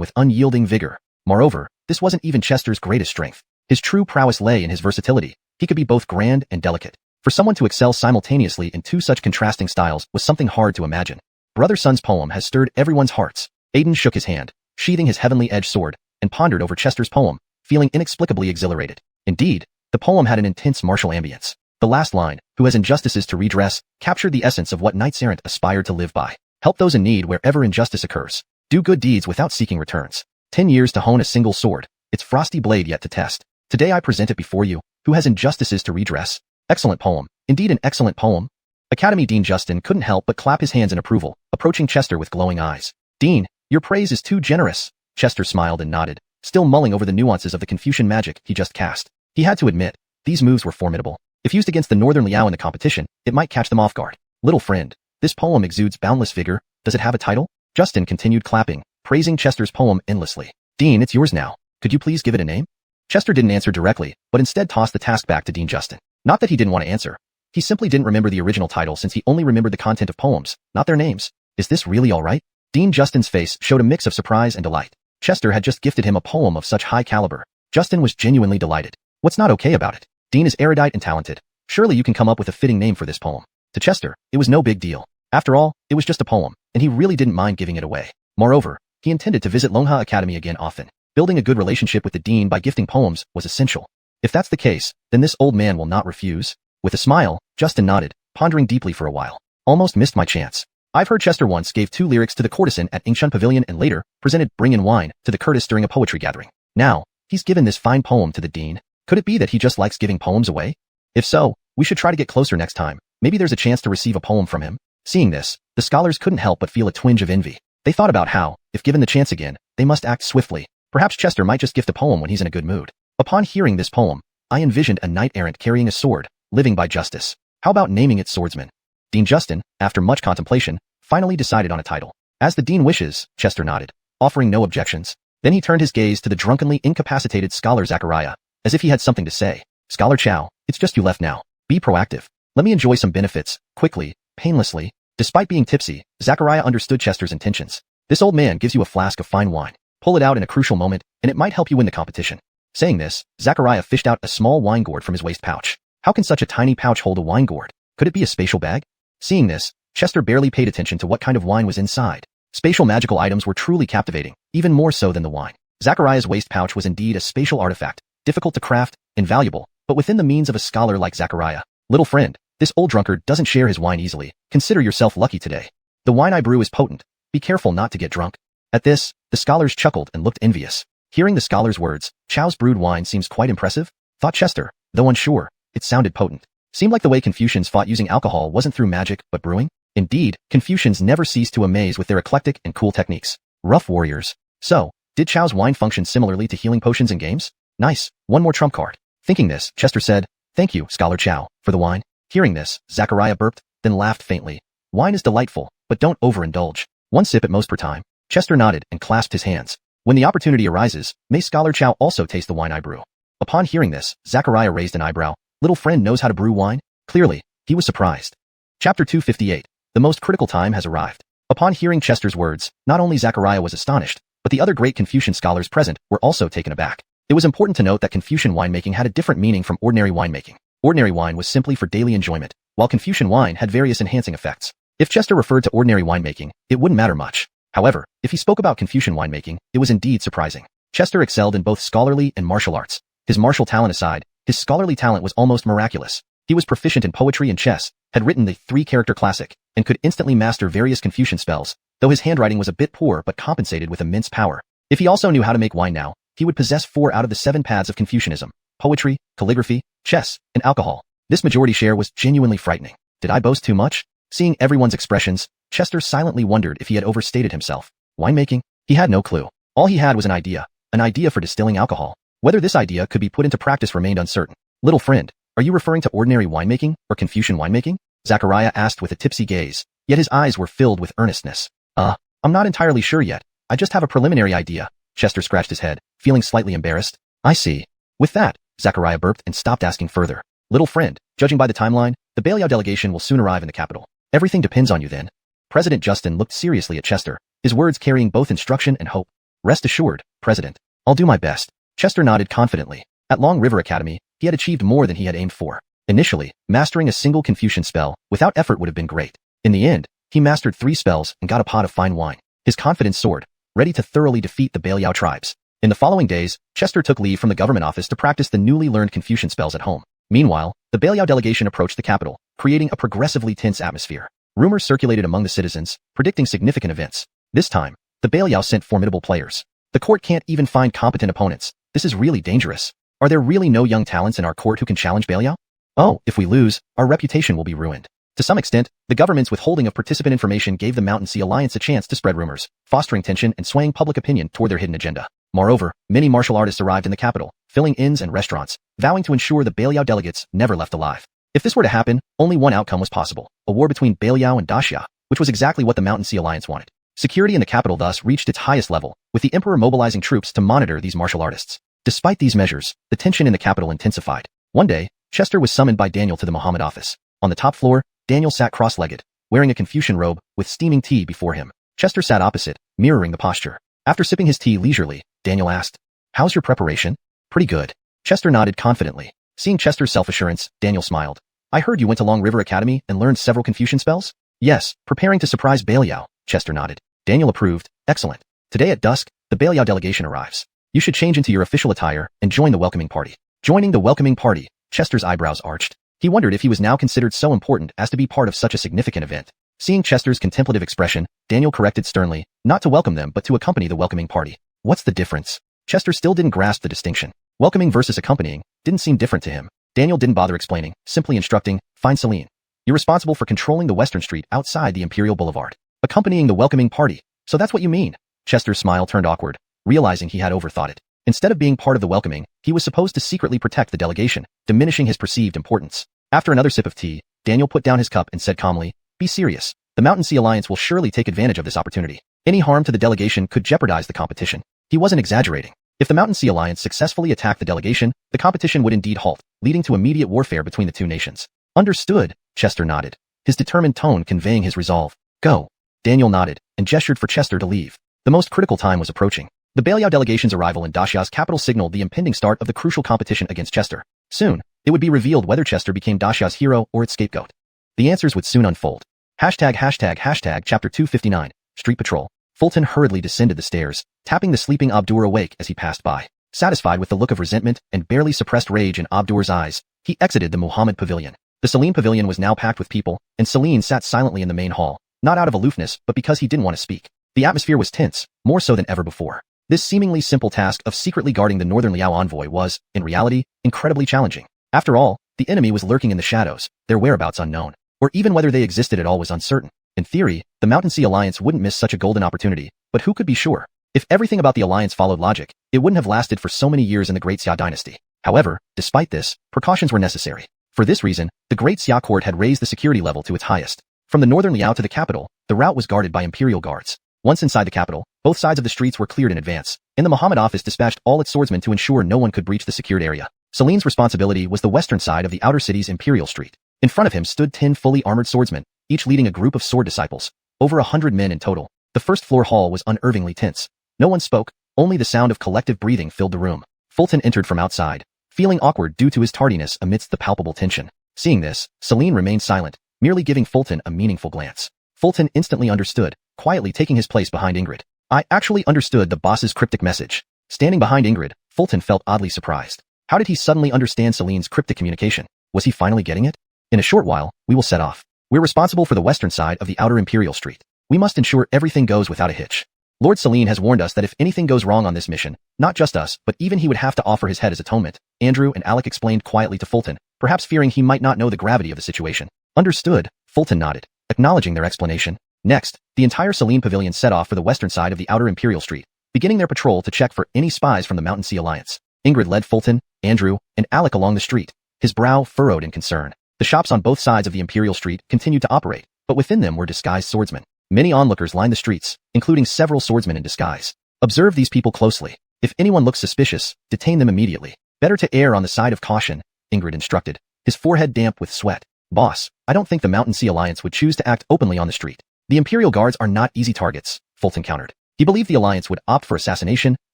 with unyielding vigor. Moreover, this wasn't even Chester's greatest strength. His true prowess lay in his versatility. He could be both grand and delicate. For someone to excel simultaneously in two such contrasting styles was something hard to imagine. Brother-son's poem has stirred everyone's hearts. Aiden shook his hand, sheathing his heavenly-edged sword, and pondered over Chester's poem, feeling inexplicably exhilarated. Indeed, the poem had an intense martial ambience. The last line, who has injustices to redress, captured the essence of what knights-errant aspired to live by. Help those in need wherever injustice occurs. Do good deeds without seeking returns. 10 years to hone a single sword, its frosty blade yet to test. Today I present it before you, who has injustices to redress. Excellent poem. Indeed an excellent poem. Academy Dean Justin couldn't help but clap his hands in approval, approaching Chester with glowing eyes. Dean, your praise is too generous. Chester smiled and nodded, still mulling over the nuances of the Confucian magic he just cast. He had to admit, these moves were formidable. If used against the Northern Liao in the competition, it might catch them off guard. Little friend, this poem exudes boundless vigor. Does it have a title? Justin continued clapping, praising Chester's poem endlessly. Dean, it's yours now. Could you please give it a name? Chester didn't answer directly, but instead tossed the task back to Dean Justin. Not that he didn't want to answer. He simply didn't remember the original title since he only remembered the content of poems, not their names. Is this really all right? Dean Justin's face showed a mix of surprise and delight. Chester had just gifted him a poem of such high caliber. Justin was genuinely delighted. What's not okay about it? Dean is erudite and talented. Surely you can come up with a fitting name for this poem. To Chester, it was no big deal. After all, it was just a poem, and he really didn't mind giving it away. Moreover, he intended to visit Longha Academy again often. Building a good relationship with the dean by gifting poems was essential. If that's the case, then this old man will not refuse. With a smile, Justin nodded, pondering deeply for a while. Almost missed my chance. I've heard Chester once gave 2 lyrics to the courtesan at Ingshun Pavilion and later presented Bring in Wine to the Curtis during a poetry gathering. Now, he's given this fine poem to the dean. Could it be that he just likes giving poems away? If so, we should try to get closer next time. Maybe there's a chance to receive a poem from him. Seeing this, the scholars couldn't help but feel a twinge of envy. They thought about how, if given the chance again, they must act swiftly. Perhaps Chester might just gift a poem when he's in a good mood. Upon hearing this poem, I envisioned a knight-errant carrying a sword, living by justice. How about naming it Swordsman? Dean Justin, after much contemplation, finally decided on a title. As the dean wishes, Chester nodded, offering no objections. Then he turned his gaze to the drunkenly incapacitated scholar Zachariah, as if he had something to say. Scholar Chow, it's just you left now. Be proactive. Let me enjoy some benefits, quickly, painlessly. Despite being tipsy, Zachariah understood Chester's intentions. This old man gives you a flask of fine wine. Pull it out in a crucial moment, and it might help you win the competition. Saying this, Zachariah fished out a small wine gourd from his waist pouch. How can such a tiny pouch hold a wine gourd? Could it be a spatial bag? Seeing this, Chester barely paid attention to what kind of wine was inside. Spatial magical items were truly captivating, even more so than the wine. Zachariah's waist pouch was indeed a spatial artifact, difficult to craft, invaluable, but within the means of a scholar like Zachariah. Little friend, this old drunkard doesn't share his wine easily. Consider yourself lucky today. The wine I brew is potent. Be careful not to get drunk. At this, the scholars chuckled and looked envious. Hearing the scholar's words, Chow's brewed wine seems quite impressive, thought Chester, though unsure, it sounded potent. Seemed like the way Confucians fought using alcohol wasn't through magic, but brewing. Indeed, Confucians never ceased to amaze with their eclectic and cool techniques. Rough warriors. So, did Chow's wine function similarly to healing potions in games? Nice, one more trump card. Thinking this, Chester said, Thank you, Scholar Chow, for the wine. Hearing this, Zachariah burped, then laughed faintly. Wine is delightful, but don't overindulge. 1 sip at most per time. Chester nodded and clasped his hands. When the opportunity arises, may Scholar Chow also taste the wine I brew. Upon hearing this, Zachariah raised an eyebrow. Little friend knows how to brew wine? Clearly, he was surprised. Chapter 258. The most critical time has arrived. Upon hearing Chester's words, not only Zachariah was astonished, but the other great Confucian scholars present were also taken aback. It was important to note that Confucian winemaking had a different meaning from ordinary winemaking. Ordinary wine was simply for daily enjoyment, while Confucian wine had various enhancing effects. If Chester referred to ordinary winemaking, it wouldn't matter much. However, if he spoke about Confucian winemaking, it was indeed surprising. Chester excelled in both scholarly and martial arts. His martial talent aside, his scholarly talent was almost miraculous. He was proficient in poetry and chess, had written the 3-character classic, and could instantly master various Confucian spells, though his handwriting was a bit poor but compensated with immense power. If he also knew how to make wine now, he would possess 4 out of the 7 paths of Confucianism: poetry, calligraphy, chess, and alcohol. This majority share was genuinely frightening. Did I boast too much? Seeing everyone's expressions, Chester silently wondered if he had overstated himself. Winemaking? He had no clue. All he had was an idea for distilling alcohol. Whether this idea could be put into practice remained uncertain. Little friend, are you referring to ordinary winemaking or Confucian winemaking? Zachariah asked with a tipsy gaze, yet his eyes were filled with earnestness. I'm not entirely sure yet. I just have a preliminary idea. Chester scratched his head, feeling slightly embarrassed. I see. With that, Zachariah burped and stopped asking further. Little friend, judging by the timeline, the Beliao delegation will soon arrive in the capital. Everything depends on you then. President Justin looked seriously at Chester, his words carrying both instruction and hope. Rest assured, President. I'll do my best. Chester nodded confidently. At Long River Academy, he had achieved more than he had aimed for. Initially, mastering a single Confucian spell without effort would have been great. In the end, he mastered 3 spells and got a pot of fine wine. His confidence soared, ready to thoroughly defeat the Baliao tribes. In the following days, Chester took leave from the government office to practice the newly learned Confucian spells at home. Meanwhile, the Baliao delegation approached the capital, creating a progressively tense atmosphere. Rumors circulated among the citizens, predicting significant events. This time, the Baliao sent formidable players. The court can't even find competent opponents. This is really dangerous. Are there really no young talents in our court who can challenge Baliao? Oh, if we lose, our reputation will be ruined. To some extent, the government's withholding of participant information gave the Mountain Sea Alliance a chance to spread rumors, fostering tension and swaying public opinion toward their hidden agenda. Moreover, many martial artists arrived in the capital, filling inns and restaurants, vowing to ensure the Baliao delegates never left alive. If this were to happen, only one outcome was possible, a war between Baliao and Daxia, which was exactly what the Mountain Sea Alliance wanted. Security in the capital thus reached its highest level, with the emperor mobilizing troops to monitor these martial artists. Despite these measures, the tension in the capital intensified. One day, Chester was summoned by Daniel to the Muhammad office. On the top floor, Daniel sat cross-legged, wearing a Confucian robe, with steaming tea before him. Chester sat opposite, mirroring the posture. After sipping his tea leisurely, Daniel asked, "How's your preparation?" "Pretty good." Chester nodded confidently. Seeing Chester's self-assurance, Daniel smiled. "I heard you went to Long River Academy and learned several Confucian spells?" "Yes, preparing to surprise Baliao," Chester nodded. Daniel approved. "Excellent. Today at dusk, the Baliao delegation arrives. You should change into your official attire and join the welcoming party." Joining the welcoming party, Chester's eyebrows arched. He wondered if he was now considered so important as to be part of such a significant event. Seeing Chester's contemplative expression, Daniel corrected sternly, not to welcome them but to accompany the welcoming party. What's the difference? Chester still didn't grasp the distinction. Welcoming versus accompanying didn't seem different to him. Daniel didn't bother explaining, simply instructing, "Find Celine. You're responsible for controlling the western street outside the Imperial Boulevard. Accompanying the welcoming party. So that's what you mean." Chester's smile turned awkward, realizing he had overthought it. Instead of being part of the welcoming, he was supposed to secretly protect the delegation, diminishing his perceived importance. After another sip of tea, Daniel put down his cup and said calmly, "Be serious. The Mountain Sea Alliance will surely take advantage of this opportunity. Any harm to the delegation could jeopardize the competition." He wasn't exaggerating. If the Mountain Sea Alliance successfully attacked the delegation, the competition would indeed halt, leading to immediate warfare between the two nations. "Understood," Chester nodded, his determined tone conveying his resolve. "Go." Daniel nodded and gestured for Chester to leave. The most critical time was approaching. The Baliao delegation's arrival in Daxia's capital signaled the impending start of the crucial competition against Chester. Soon, it would be revealed whether Chester became Daxia's hero or its scapegoat. The answers would soon unfold. Chapter 259, Street Patrol. Fulton hurriedly descended the stairs, tapping the sleeping Abdur awake as he passed by. Satisfied with the look of resentment and barely suppressed rage in Abdur's eyes, he exited the Muhammad Pavilion. The Celine Pavilion was now packed with people, and Celine sat silently in the main hall, not out of aloofness but because he didn't want to speak. The atmosphere was tense, more so than ever before. This seemingly simple task of secretly guarding the Northern Liao envoy was, in reality, incredibly challenging. After all, the enemy was lurking in the shadows, their whereabouts unknown, or even whether they existed at all was uncertain. In theory, the Mountain Sea Alliance wouldn't miss such a golden opportunity, but who could be sure? If everything about the alliance followed logic, it wouldn't have lasted for so many years in the Great Xia dynasty. However, despite this, precautions were necessary. For this reason, the Great Xia court had raised the security level to its highest. From the Northern Liao to the capital, the route was guarded by imperial guards. Once inside the capital, both sides of the streets were cleared in advance, and the Muhammad office dispatched all its swordsmen to ensure no one could breach the secured area. Celine's responsibility was the western side of the outer city's Imperial Street. In front of him stood 10 fully armored swordsmen, each leading a group of sword disciples, over 100 men in total. The first floor hall was unnervingly tense. No one spoke, only the sound of collective breathing filled the room. Fulton entered from outside, feeling awkward due to his tardiness amidst the palpable tension. Seeing this, Celine remained silent, merely giving Fulton a meaningful glance. Fulton instantly understood, quietly taking his place behind Ingrid. I actually understood the boss's cryptic message. Standing behind Ingrid, Fulton felt oddly surprised. How did he suddenly understand Celine's cryptic communication? Was he finally getting it? In a short while, we will set off. We're responsible for the western side of the outer Imperial Street. We must ensure everything goes without a hitch. Lord Celine has warned us that if anything goes wrong on this mission, not just us, but even he would have to offer his head as atonement. Andrew and Alec explained quietly to Fulton, perhaps fearing he might not know the gravity of the situation. Understood, Fulton nodded, acknowledging their explanation. Next, the entire Celine Pavilion set off for the western side of the outer Imperial Street, beginning their patrol to check for any spies from the Mountain Sea Alliance. Ingrid led Fulton, Andrew, and Alec along the street, his brow furrowed in concern. The shops on both sides of the Imperial Street continued to operate, but within them were disguised swordsmen. Many onlookers lined the streets, including several swordsmen in disguise. Observe these people closely. If anyone looks suspicious, detain them immediately. Better to err on the side of caution, Ingrid instructed, his forehead damp with sweat. Boss, I don't think the Mountain Sea Alliance would choose to act openly on the street. The Imperial Guards are not easy targets, Fulton countered. He believed the Alliance would opt for assassination,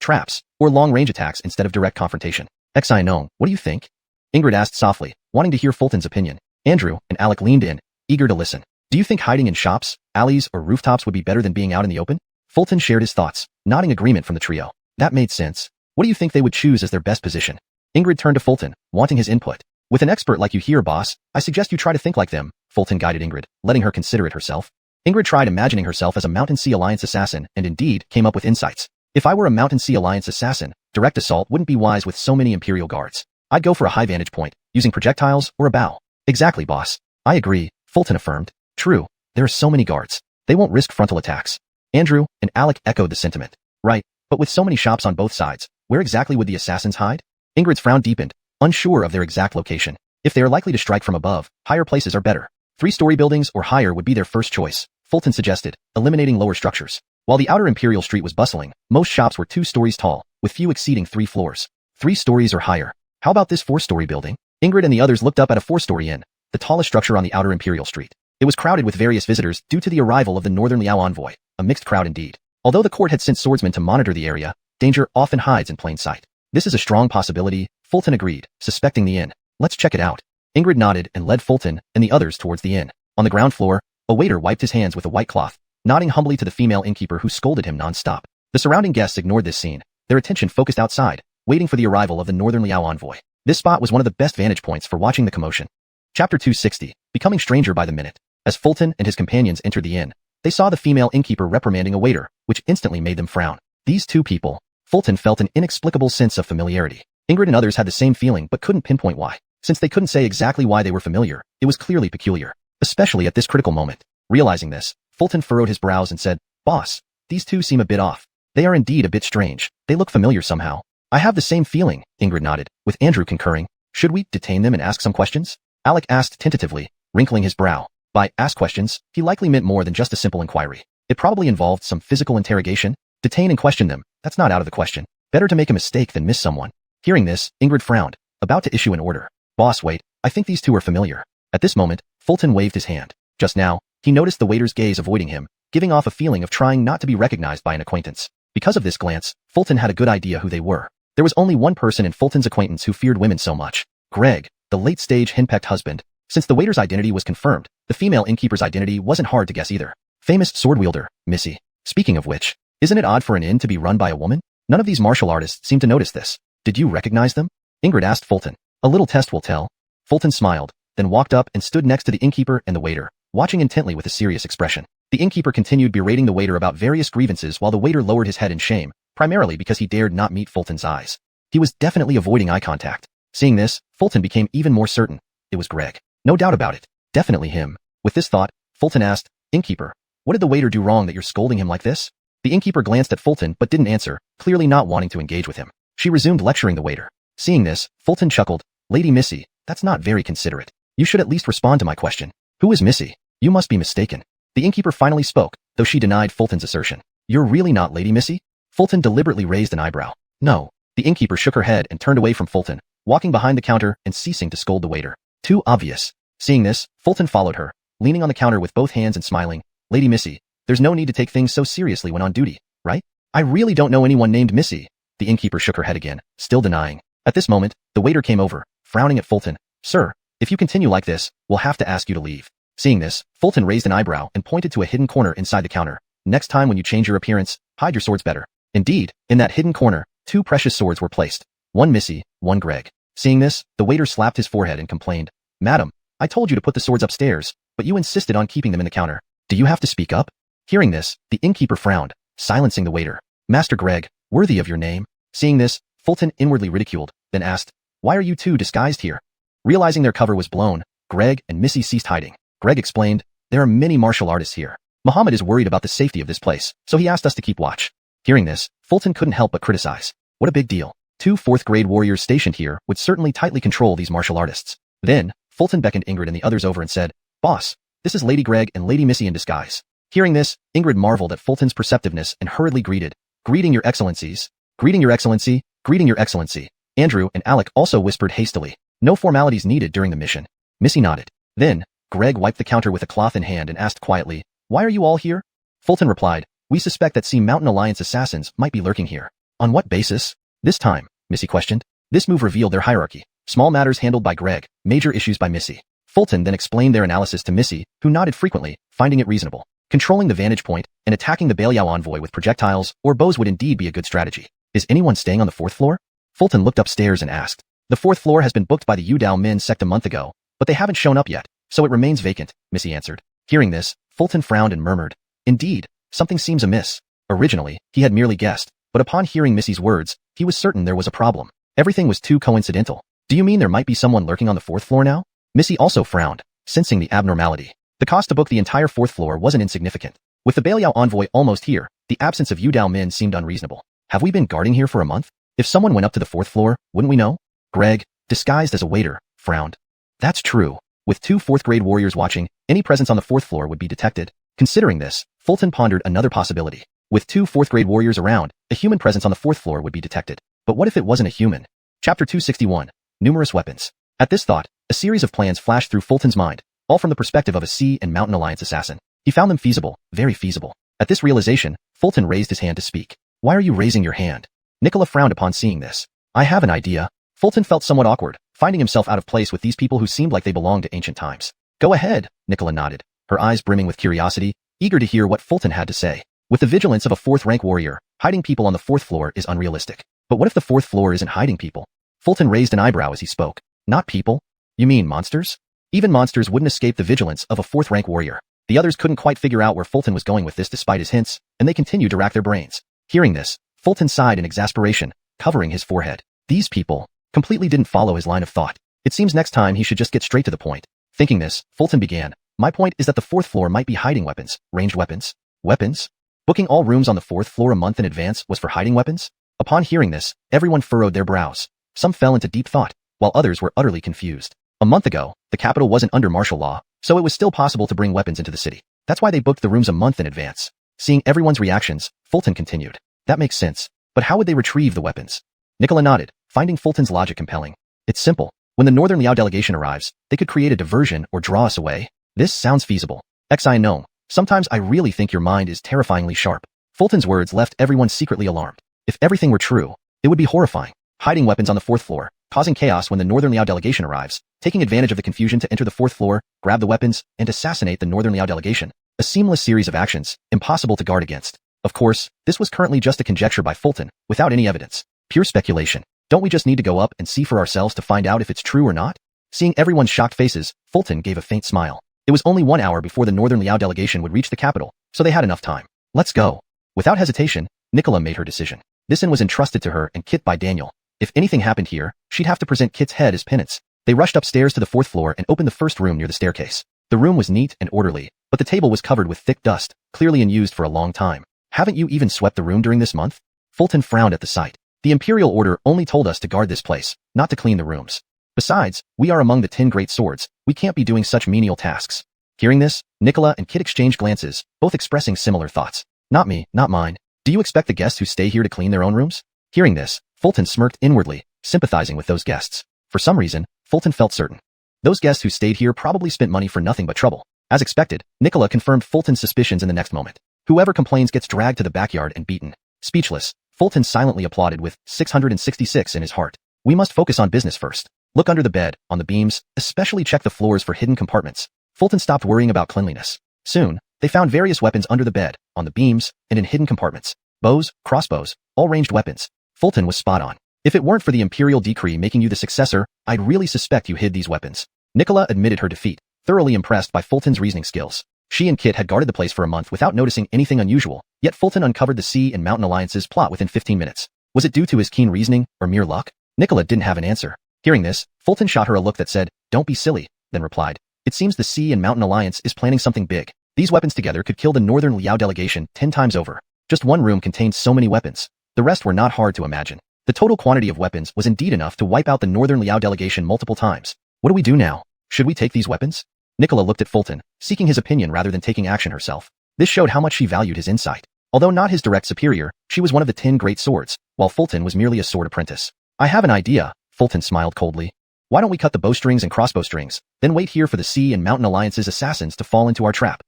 traps, Or long-range attacks instead of direct confrontation? Xianong, what do you think? Ingrid asked softly, wanting to hear Fulton's opinion. Andrew and Alec leaned in, eager to listen. Do you think hiding in shops, alleys, or rooftops would be better than being out in the open? Fulton shared his thoughts, nodding agreement from the trio. That made sense. What do you think they would choose as their best position? Ingrid turned to Fulton, wanting his input. With an expert like you here, boss, I suggest you try to think like them, Fulton guided Ingrid, letting her consider it herself. Ingrid tried imagining herself as a Mountain Sea Alliance assassin and indeed came up with insights. If I were a Mountain Sea Alliance assassin, direct assault wouldn't be wise with so many Imperial guards. I'd go for a high vantage point, using projectiles or a bow. Exactly, boss. I agree, Fulton affirmed. True, there are so many guards. They won't risk frontal attacks. Andrew and Alec echoed the sentiment. Right, but with so many shops on both sides, where exactly would the assassins hide? Ingrid's frown deepened, unsure of their exact location. If they are likely to strike from above, higher places are better. 3-story buildings or higher would be their first choice, Fulton suggested, eliminating lower structures. While the outer Imperial Street was bustling, most shops were 2 stories tall, with few exceeding 3 floors. 3 stories or higher. How about this 4-story building? Ingrid and the others looked up at a 4-story inn, the tallest structure on the outer Imperial Street. It was crowded with various visitors due to the arrival of the Northern Liao envoy, a mixed crowd indeed. Although the court had sent swordsmen to monitor the area, danger often hides in plain sight. This is a strong possibility, Fulton agreed, suspecting the inn. Let's check it out. Ingrid nodded and led Fulton and the others towards the inn. On the ground floor, a waiter wiped his hands with a white cloth, nodding humbly to the female innkeeper who scolded him non-stop. The surrounding guests ignored this scene, their attention focused outside, waiting for the arrival of the Northern Liao envoy. This spot was one of the best vantage points for watching the commotion. Chapter 260, Becoming Stranger by the Minute. As Fulton and his companions entered the inn, they saw the female innkeeper reprimanding a waiter, which instantly made them frown. These two people. Fulton felt an inexplicable sense of familiarity. Ingrid and others had the same feeling but couldn't pinpoint why. Since they couldn't say exactly why they were familiar, it was clearly peculiar. Especially at this critical moment. Realizing this, Fulton furrowed his brows and said, Boss, these two seem a bit off. They are indeed a bit strange. They look familiar somehow. I have the same feeling, Ingrid nodded, with Andrew concurring. Should we detain them and ask some questions? Alec asked tentatively, wrinkling his brow. By ask questions, he likely meant more than just a simple inquiry. It probably involved some physical interrogation. Detain and question them, that's not out of the question. Better to make a mistake than miss someone. Hearing this, Ingrid frowned, about to issue an order. Boss, wait, I think these two are familiar. At this moment, Fulton waved his hand. Just now, he noticed the waiter's gaze avoiding him, giving off a feeling of trying not to be recognized by an acquaintance. Because of this glance, Fulton had a good idea who they were. There was only one person in Fulton's acquaintance who feared women so much. Greg, the late-stage henpecked husband. Since the waiter's identity was confirmed, the female innkeeper's identity wasn't hard to guess either. Famous sword wielder, Missy. Speaking of which, isn't it odd for an inn to be run by a woman? None of these martial artists seem to notice this. Did you recognize them? Ingrid asked Fulton. A little test will tell. Fulton smiled, then walked up and stood next to the innkeeper and the waiter, watching intently with a serious expression. The innkeeper continued berating the waiter about various grievances while the waiter lowered his head in shame, primarily because he dared not meet Fulton's eyes. He was definitely avoiding eye contact. Seeing this, Fulton became even more certain. It was Greg. No doubt about it. Definitely him. With this thought, Fulton asked, Innkeeper, what did the waiter do wrong that you're scolding him like this? The innkeeper glanced at Fulton but didn't answer, clearly not wanting to engage with him. She resumed lecturing the waiter. Seeing this, Fulton chuckled. Lady Missy, that's not very considerate. You should at least respond to my question. Who is Missy? You must be mistaken. The innkeeper finally spoke, though she denied Fulton's assertion. You're really not Lady Missy? Fulton deliberately raised an eyebrow. No. The innkeeper shook her head and turned away from Fulton, walking behind the counter and ceasing to scold the waiter. Too obvious. Seeing this, Fulton followed her, leaning on the counter with both hands and smiling. Lady Missy, there's no need to take things so seriously when on duty, right? I really don't know anyone named Missy. The innkeeper shook her head again, still denying. At this moment, the waiter came over, frowning at Fulton. Sir, if you continue like this, we'll have to ask you to leave. Seeing this, Fulton raised an eyebrow and pointed to a hidden corner inside the counter. Next time when you change your appearance, hide your swords better. Indeed, in that hidden corner, 2 precious swords were placed. One Missy, one Greg. Seeing this, the waiter slapped his forehead and complained. Madam, I told you to put the swords upstairs, but you insisted on keeping them in the counter. Do you have to speak up? Hearing this, the innkeeper frowned, silencing the waiter. Master Greg, worthy of your name. Seeing this, Fulton inwardly ridiculed, then asked, why are you two disguised here? Realizing their cover was blown, Greg and Missy ceased hiding. Greg explained, there are many martial artists here. Muhammad is worried about the safety of this place, so he asked us to keep watch. Hearing this, Fulton couldn't help but criticize. What a big deal. 2 4th-grade warriors stationed here would certainly tightly control these martial artists. Then, Fulton beckoned Ingrid and the others over and said, Boss, this is Lady Greg and Lady Missy in disguise. Hearing this, Ingrid marveled at Fulton's perceptiveness and hurriedly greeted, Greeting your excellencies. Greeting your excellency. Greeting your excellency. Andrew and Alec also whispered hastily. No formalities needed during the mission. Missy nodded. Then, Greg wiped the counter with a cloth in hand and asked quietly, why are you all here? Fulton replied, we suspect that Sea Mountain Alliance assassins might be lurking here. On what basis? This time, Missy questioned. This move revealed their hierarchy. Small matters handled by Greg, major issues by Missy. Fulton then explained their analysis to Missy, who nodded frequently, finding it reasonable. Controlling the vantage point and attacking the Belial envoy with projectiles or bows would indeed be a good strategy. Is anyone staying on the 4th floor? Fulton looked upstairs and asked. The 4th floor has been booked by the Yudao Min sect a month ago, but they haven't shown up yet, so it remains vacant, Missy answered. Hearing this, Fulton frowned and murmured. Indeed, something seems amiss. Originally, he had merely guessed, but upon hearing Missy's words, he was certain there was a problem. Everything was too coincidental. Do you mean there might be someone lurking on the 4th floor now? Missy also frowned, sensing the abnormality. The cost to book the entire 4th floor wasn't insignificant. With the Belial envoy almost here, the absence of Yudao Min seemed unreasonable. Have we been guarding here for a month? If someone went up to the 4th floor, wouldn't we know? Greg, disguised as a waiter, frowned. That's true. With 2 4th-grade warriors watching, any presence on the 4th floor would be detected. Considering this, Fulton pondered another possibility. With 2 4th-grade warriors around, a human presence on the 4th floor would be detected. But what if it wasn't a human? Chapter 261. Numerous weapons. At this thought, a series of plans flashed through Fulton's mind, all from the perspective of a Sea and Mountain Alliance assassin. He found them feasible, very feasible. At this realization, Fulton raised his hand to speak. Why are you raising your hand? Nicola frowned upon seeing this. I have an idea. Fulton felt somewhat awkward, finding himself out of place with these people who seemed like they belonged to ancient times. Go ahead, Nicola nodded, her eyes brimming with curiosity, eager to hear what Fulton had to say. With the vigilance of a 4th-rank warrior, hiding people on the 4th floor is unrealistic. But what if the 4th floor isn't hiding people? Fulton raised an eyebrow as he spoke. Not people? You mean monsters? Even monsters wouldn't escape the vigilance of a 4th-rank warrior. The others couldn't quite figure out where Fulton was going with this despite his hints, and they continued to rack their brains. Hearing this, Fulton sighed in exasperation, covering his forehead. These people completely didn't follow his line of thought. It seems next time he should just get straight to the point. Thinking this, Fulton began. My point is that the 4th floor might be hiding weapons, ranged weapons. Weapons? Booking all rooms on the 4th floor a month in advance was for hiding weapons? Upon hearing this, everyone furrowed their brows. Some fell into deep thought, while others were utterly confused. A month ago, the capital wasn't under martial law, so it was still possible to bring weapons into the city. That's why they booked the rooms a month in advance. Seeing everyone's reactions, Fulton continued. That makes sense. But how would they retrieve the weapons? Nicola nodded, finding Fulton's logic compelling. It's simple. When the Northern Liao delegation arrives, they could create a diversion or draw us away. This sounds feasible. I know. Sometimes I really think your mind is terrifyingly sharp. Fulton's words left everyone secretly alarmed. If everything were true, it would be horrifying. Hiding weapons on the 4th floor, causing chaos when the Northern Liao delegation arrives, taking advantage of the confusion to enter the 4th floor, grab the weapons, and assassinate the Northern Liao delegation. A seamless series of actions, impossible to guard against. Of course, this was currently just a conjecture by Fulton, without any evidence. Pure speculation. Don't we just need to go up and see for ourselves to find out if it's true or not? Seeing everyone's shocked faces, Fulton gave a faint smile. It was only 1 hour before the Northern Liao delegation would reach the capital, so they had enough time. Let's go. Without hesitation, Nicola made her decision. This was entrusted to her and Kit by Daniel. If anything happened here, she'd have to present Kit's head as penance. They rushed upstairs to the 4th floor and opened the first room near the staircase. The room was neat and orderly, but the table was covered with thick dust, clearly unused for a long time. Haven't you even swept the room during this month? Fulton frowned at the sight. The Imperial Order only told us to guard this place, not to clean the rooms. Besides, we are among the 10 great swords. We can't be doing such menial tasks. Hearing this, Nicola and Kit exchanged glances, both expressing similar thoughts. Not me, not mine. Do you expect the guests who stay here to clean their own rooms? Hearing this, Fulton smirked inwardly, sympathizing with those guests. For some reason, Fulton felt certain. Those guests who stayed here probably spent money for nothing but trouble. As expected, Nicola confirmed Fulton's suspicions in the next moment. Whoever complains gets dragged to the backyard and beaten. Speechless, Fulton silently applauded with 666 in his heart. We must focus on business first. Look under the bed, on the beams, especially check the floors for hidden compartments. Fulton stopped worrying about cleanliness. Soon, they found various weapons under the bed, on the beams, and in hidden compartments. Bows, crossbows, all ranged weapons. Fulton was spot on. If it weren't for the Imperial decree making you the successor, I'd really suspect you hid these weapons. Nicola admitted her defeat, thoroughly impressed by Fulton's reasoning skills. She and Kit had guarded the place for a month without noticing anything unusual, yet Fulton uncovered the Sea and Mountain Alliance's plot within 15 minutes. Was it due to his keen reasoning, or mere luck? Nicola didn't have an answer. Hearing this, Fulton shot her a look that said, "Don't be silly," then replied, "It seems the Sea and Mountain Alliance is planning something big. These weapons together could kill the Northern Liao delegation 10 times over. Just one room contained so many weapons. The rest were not hard to imagine. The total quantity of weapons was indeed enough to wipe out the Northern Liao delegation multiple times. What do we do now? Should we take these weapons?" Nicola looked at Fulton, seeking his opinion rather than taking action herself. This showed how much she valued his insight. Although not his direct superior, she was one of the 10 great swords, while Fulton was merely a sword apprentice. "I have an idea," Fulton smiled coldly. "Why don't we cut the bowstrings and crossbowstrings, then wait here for the Sea and Mountain Alliance's assassins to fall into our trap?"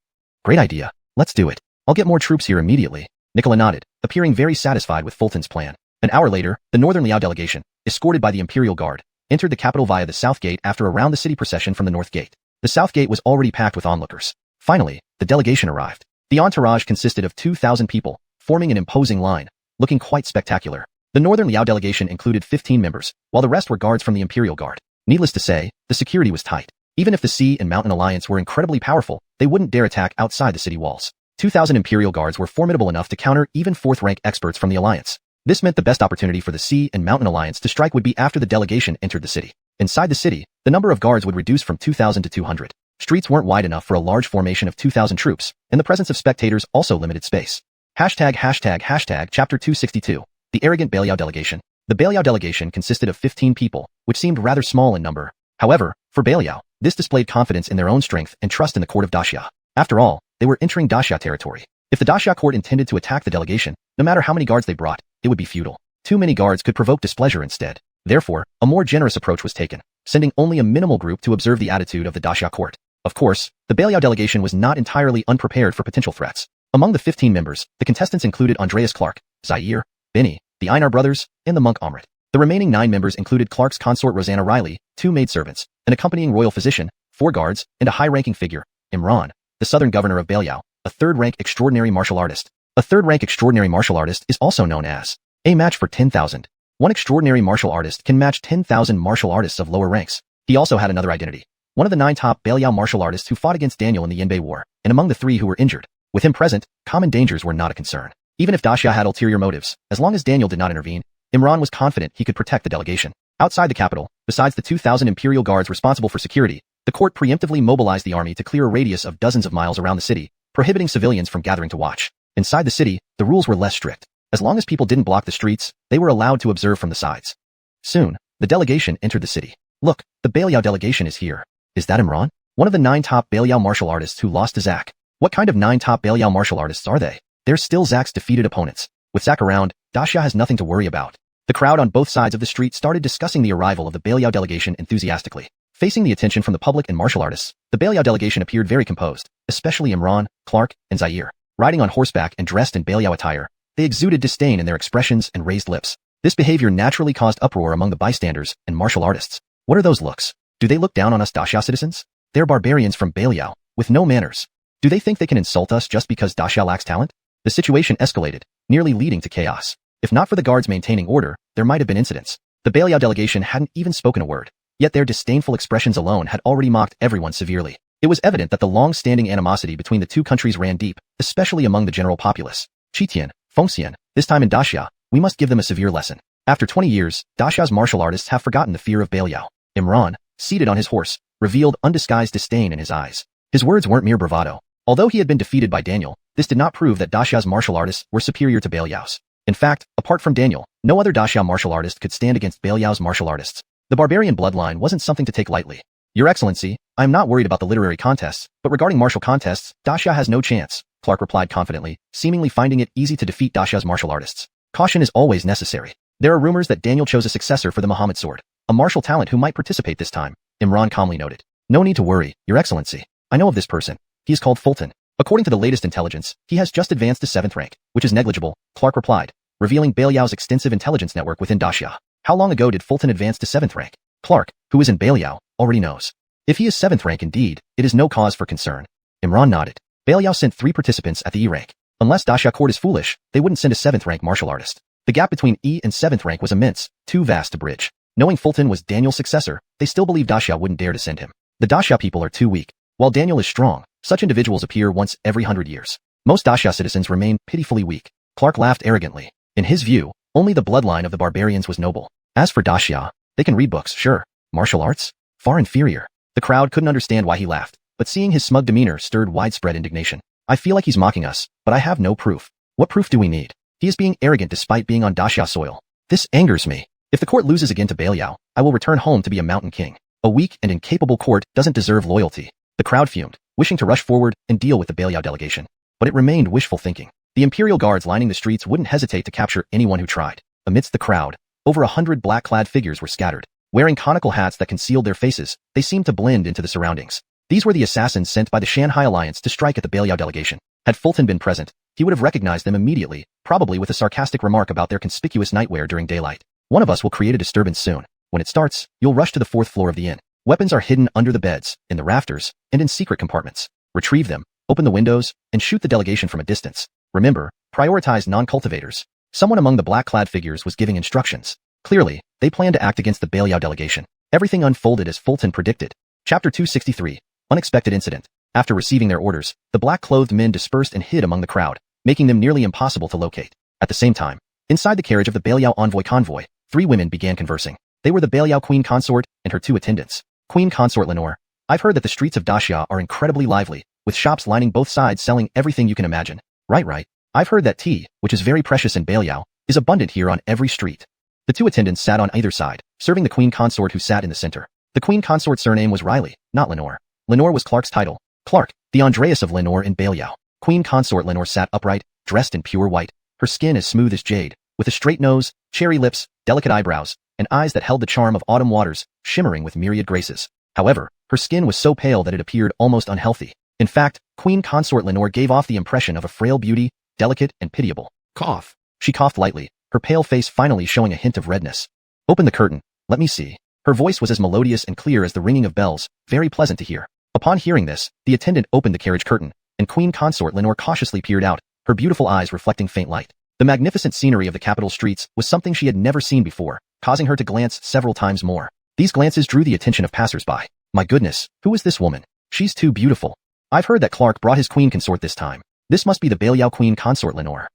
"Great idea. Let's do it. I'll get more troops here immediately." Nicola nodded, appearing very satisfied with Fulton's plan. An hour later, the Northern Liao delegation, escorted by the Imperial Guard, entered the capital via the South Gate after a round-the-city procession from the North Gate. The South Gate was already packed with onlookers. Finally, the delegation arrived. The entourage consisted of 2,000 people, forming an imposing line, looking quite spectacular. The Northern Liao delegation included 15 members, while the rest were guards from the Imperial Guard. Needless to say, the security was tight. Even if the Sea and Mountain Alliance were incredibly powerful, they wouldn't dare attack outside the city walls. 2,000 Imperial Guards were formidable enough to counter even fourth-rank experts from the Alliance. This meant the best opportunity for the Sea and Mountain Alliance to strike would be after the delegation entered the city. Inside the city, the number of guards would reduce from 2,000 to 200. Streets weren't wide enough for a large formation of 2,000 troops, and the presence of spectators also limited space. Chapter 262. The Arrogant Beliao Delegation. The Beliao delegation consisted of 15 people, which seemed rather small in number. However, for Beliao, this displayed confidence in their own strength and trust in the court of Daxia. After all, they were entering Daxia territory. If the Daxia court intended to attack the delegation, no matter how many guards they brought, it would be futile. Too many guards could provoke displeasure instead. Therefore, a more generous approach was taken, sending only a minimal group to observe the attitude of the Daxia court. Of course, the Beliao delegation was not entirely unprepared for potential threats. Among the 15 members, the contestants included Andreas Clark, Zaire, Benny, the Einar brothers, and the monk Amrit. The remaining 9 members included Clark's consort Rosanna Riley, 2 maidservants, an accompanying royal physician, 4 guards, and a high-ranking figure, Imran, the southern governor of Beliao, a third-rank extraordinary martial artist. A third-rank extraordinary martial artist is also known as a match for 10,000. One extraordinary martial artist can match 10,000 martial artists of lower ranks. He also had another identity. One of the 9 top Beliao martial artists who fought against Daniel in the Yenbei War, and among the 3 who were injured. With him present, common dangers were not a concern. Even if Daxia had ulterior motives, as long as Daniel did not intervene, Imran was confident he could protect the delegation. Outside the capital, besides the 2,000 Imperial Guards responsible for security, the court preemptively mobilized the army to clear a radius of dozens of miles around the city, prohibiting civilians from gathering to watch. Inside the city, the rules were less strict. As long as people didn't block the streets, they were allowed to observe from the sides. Soon, the delegation entered the city. Look, the Beliao delegation is here. Is that Imran? One of the 9 top Beliao martial artists who lost to Zack. What kind of 9 top Beliao martial artists are they? They're still Zack's defeated opponents. With Zack around, Daxia has nothing to worry about. The crowd on both sides of the street started discussing the arrival of the Beliao delegation enthusiastically. Facing the attention from the public and martial artists, the Beliao delegation appeared very composed, especially Imran, Clark, and Zaire. Riding on horseback and dressed in Beliao attire, they exuded disdain in their expressions and raised lips. This behavior naturally caused uproar among the bystanders and martial artists. What are those looks? Do they look down on us Daxia citizens? They're barbarians from Beliao, with no manners. Do they think they can insult us just because Daxia lacks talent? The situation escalated, nearly leading to chaos. If not for the guards maintaining order, there might have been incidents. The Beliao delegation hadn't even spoken a word, yet their disdainful expressions alone had already mocked everyone severely. It was evident that the long-standing animosity between the 2 countries ran deep, especially among the general populace. Qitian, Fengxian, this time in Daxia, we must give them a severe lesson. After 20 years, Daxia's martial artists have forgotten the fear of Beliao. Imran, seated on his horse, revealed undisguised disdain in his eyes. His words weren't mere bravado. Although he had been defeated by Daniel, this did not prove that Daxia's martial artists were superior to Beliao's. In fact, apart from Daniel, no other Daxia martial artist could stand against Beliao's martial artists. The barbarian bloodline wasn't something to take lightly. Your Excellency, I am not worried about the literary contests, but regarding martial contests, Daxia has no chance, Clark replied confidently, seemingly finding it easy to defeat Daxia's martial artists. Caution is always necessary. There are rumors that Daniel chose a successor for the Muhammad sword, a martial talent who might participate this time, Imran calmly noted. No need to worry, Your Excellency. I know of this person. He is called Fulton. According to the latest intelligence, he has just advanced to 7th rank, which is negligible, Clark replied, revealing Beliao's extensive intelligence network within Daxia. How long ago did Fulton advance to 7th rank? Clark, who is in Beliao, already knows. If he is 7th rank indeed, it is no cause for concern. Imran nodded. Beliao sent 3 participants at the E rank. Unless Daxia court is foolish, they wouldn't send a 7th rank martial artist. The gap between E and 7th rank was immense, too vast to bridge. Knowing Fulton was Daniel's successor, they still believed Daxia wouldn't dare to send him. The Daxia people are too weak. While Daniel is strong, such individuals appear once every 100 years. Most Daxia citizens remain pitifully weak. Clark laughed arrogantly. In his view, only the bloodline of the barbarians was noble. As for Daxia, they can read books, sure. Martial arts? Far inferior. The crowd couldn't understand why he laughed, but seeing his smug demeanor stirred widespread indignation. I feel like he's mocking us, but I have no proof. What proof do we need? He is being arrogant despite being on Daxia soil. This angers me. If the court loses again to Beliao, I will return home to be a mountain king. A weak and incapable court doesn't deserve loyalty. The crowd fumed, wishing to rush forward and deal with the Beliao delegation. But it remained wishful thinking. The Imperial guards lining the streets wouldn't hesitate to capture anyone who tried. Amidst the crowd, over 100 black-clad figures were scattered. Wearing conical hats that concealed their faces, they seemed to blend into the surroundings. These were the assassins sent by the Shanghai Alliance to strike at the Beliao delegation. Had Fulton been present, he would have recognized them immediately, probably with a sarcastic remark about their conspicuous nightwear during daylight. One of us will create a disturbance soon. When it starts, you'll rush to the 4th floor of the inn. Weapons are hidden under the beds, in the rafters, and in secret compartments. Retrieve them, open the windows, and shoot the delegation from a distance. Remember, prioritize non-cultivators. Someone among the black-clad figures was giving instructions. Clearly, they planned to act against the Beliao delegation. Everything unfolded as Fulton predicted. Chapter 263. Unexpected Incident. After receiving their orders, the black-clothed men dispersed and hid among the crowd, making them nearly impossible to locate. At the same time, inside the carriage of the Beliao envoy convoy, 3 women began conversing. They were the Beliao queen consort and her 2 attendants. Queen consort Lenore, I've heard that the streets of Daxia are incredibly lively, with shops lining both sides selling everything you can imagine. Right. I've heard that tea, which is very precious in Beliao, is abundant here on every street. The 2 attendants sat on either side, serving the queen consort who sat in the center. The queen consort's surname was Riley, not Lenore. Lenore was Clark's title. Clark, the Andreas of Lenore in Beliao. Queen consort Lenore sat upright, dressed in pure white, her skin as smooth as jade, with a straight nose, cherry lips, delicate eyebrows, and eyes that held the charm of autumn waters, shimmering with myriad graces. However, her skin was so pale that it appeared almost unhealthy. In fact, Queen consort Lenore gave off the impression of a frail beauty, delicate and pitiable. Cough. She coughed lightly, her pale face finally showing a hint of redness. Open the curtain, let me see. Her voice was as melodious and clear as the ringing of bells, very pleasant to hear. Upon hearing this, the attendant opened the carriage curtain, and Queen consort Lenore cautiously peered out, her beautiful eyes reflecting faint light. The magnificent scenery of the capital streets was something she had never seen before, causing her to glance several times more. These glances drew the attention of passers-by. My goodness, who is this woman? She's too beautiful. I've heard that Clark brought his queen consort this time. This must be the Beliao queen consort Lenore.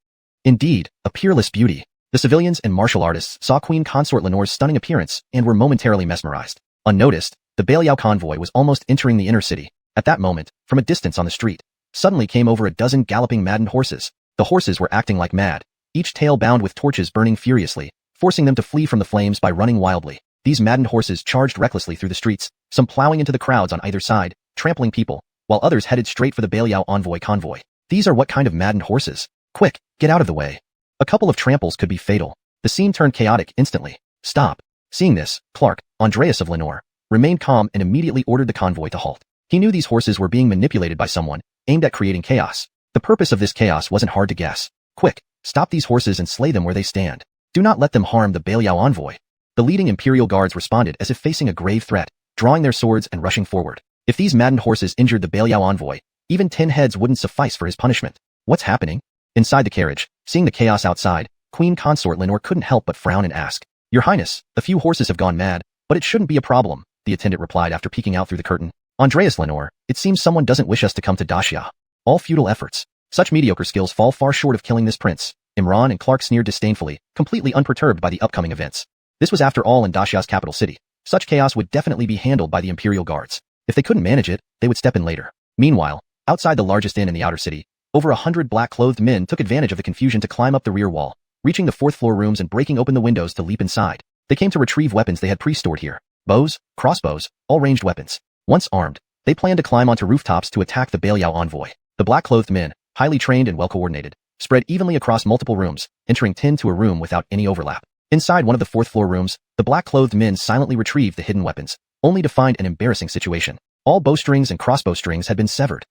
Indeed, a peerless beauty. The civilians and martial artists saw Queen consort Lenore's stunning appearance and were momentarily mesmerized. Unnoticed, the Beliao convoy was almost entering the inner city. At that moment, from a distance on the street, suddenly came over a dozen galloping maddened horses. The horses were acting like mad, each tail bound with torches burning furiously, forcing them to flee from the flames by running wildly. These maddened horses charged recklessly through the streets, some plowing into the crowds on either side, trampling people, while others headed straight for the Beliao envoy convoy. These are what kind of maddened horses? Quick, get out of the way. A couple of tramples could be fatal. The scene turned chaotic instantly. Stop. Seeing this, Clark, Andreas of Lenore, remained calm and immediately ordered the convoy to halt. He knew these horses were being manipulated by someone, aimed at creating chaos. The purpose of this chaos wasn't hard to guess. Quick, stop these horses and slay them where they stand. Do not let them harm the Beliao envoy. The leading imperial guards responded as if facing a grave threat, drawing their swords and rushing forward. If these maddened horses injured the Beliao envoy, even 10 heads wouldn't suffice for his punishment. What's happening? Inside the carriage, seeing the chaos outside, Queen consort Lenore couldn't help but frown and ask, Your Highness, a few horses have gone mad, but it shouldn't be a problem, the attendant replied after peeking out through the curtain. Andreas Lenore, it seems someone doesn't wish us to come to Daxia. All futile efforts. Such mediocre skills fall far short of killing this prince. Imran and Clark sneered disdainfully, completely unperturbed by the upcoming events. This was after all in Daxia's capital city. Such chaos would definitely be handled by the imperial guards. If they couldn't manage it, they would step in later. Meanwhile, outside the largest inn in the outer city, over 100 black-clothed men took advantage of the confusion to climb up the rear wall, reaching the 4th floor rooms and breaking open the windows to leap inside. They came to retrieve weapons they had pre-stored here. Bows, crossbows, all ranged weapons. Once armed, they planned to climb onto rooftops to attack the Beliao envoy. The black-clothed men, highly trained and well-coordinated, spread evenly across multiple rooms, entering 10 to a room without any overlap. Inside one of the 4th floor rooms, the black-clothed men silently retrieved the hidden weapons, only to find an embarrassing situation. All bowstrings and crossbow strings had been severed.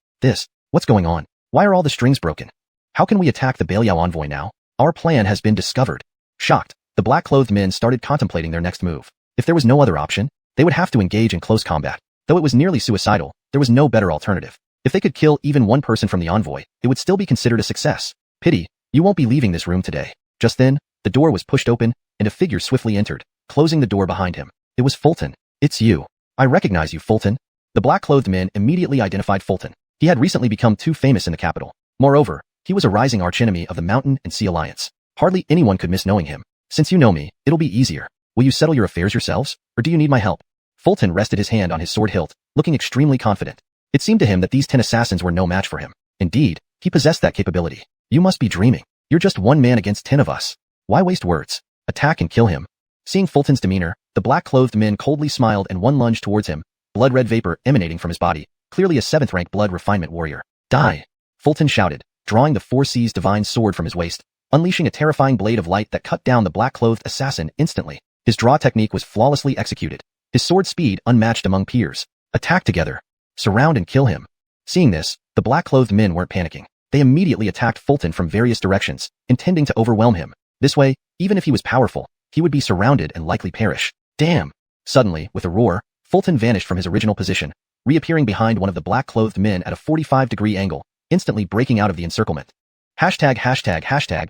What's going on? Why are all the strings broken? How can we attack the Beliao envoy now? Our plan has been discovered. Shocked, the black-clothed men started contemplating their next move. If there was no other option, they would have to engage in close combat. Though it was nearly suicidal, there was no better alternative. If they could kill even one person from the envoy, it would still be considered a success. Pity, you won't be leaving this room today. Just then, the door was pushed open, and a figure swiftly entered, closing the door behind him. It was Fulton. It's you. I recognize you, Fulton. The black-clothed men immediately identified Fulton. He had recently become too famous in the capital. Moreover, he was a rising archenemy of the Mountain and Sea Alliance. Hardly anyone could miss knowing him. Since you know me, it'll be easier. Will you settle your affairs yourselves, or do you need my help? Fulton rested his hand on his sword hilt, looking extremely confident. It seemed to him that these 10 assassins were no match for him. Indeed, he possessed that capability. You must be dreaming. You're just one man against 10 of us. Why waste words? Attack and kill him. Seeing Fulton's demeanor, the black-clothed men coldly smiled and one lunged towards him, blood-red vapor emanating from his body, clearly a 7th-rank blood refinement warrior. Die! Fulton shouted, drawing the 4 Seas divine sword from his waist, unleashing a terrifying blade of light that cut down the black-clothed assassin instantly. His draw technique was flawlessly executed. His sword speed unmatched among peers. Attack together. Surround and kill him. Seeing this, the black-clothed men weren't panicking. they immediately attacked Fulton from various directions, intending to overwhelm him. This way, even if he was powerful, he would be surrounded and likely perish. Damn! Suddenly, with a roar, Fulton vanished from his original position, reappearing behind one of the black-clothed men at a 45-degree angle, instantly breaking out of the encirclement. Hashtag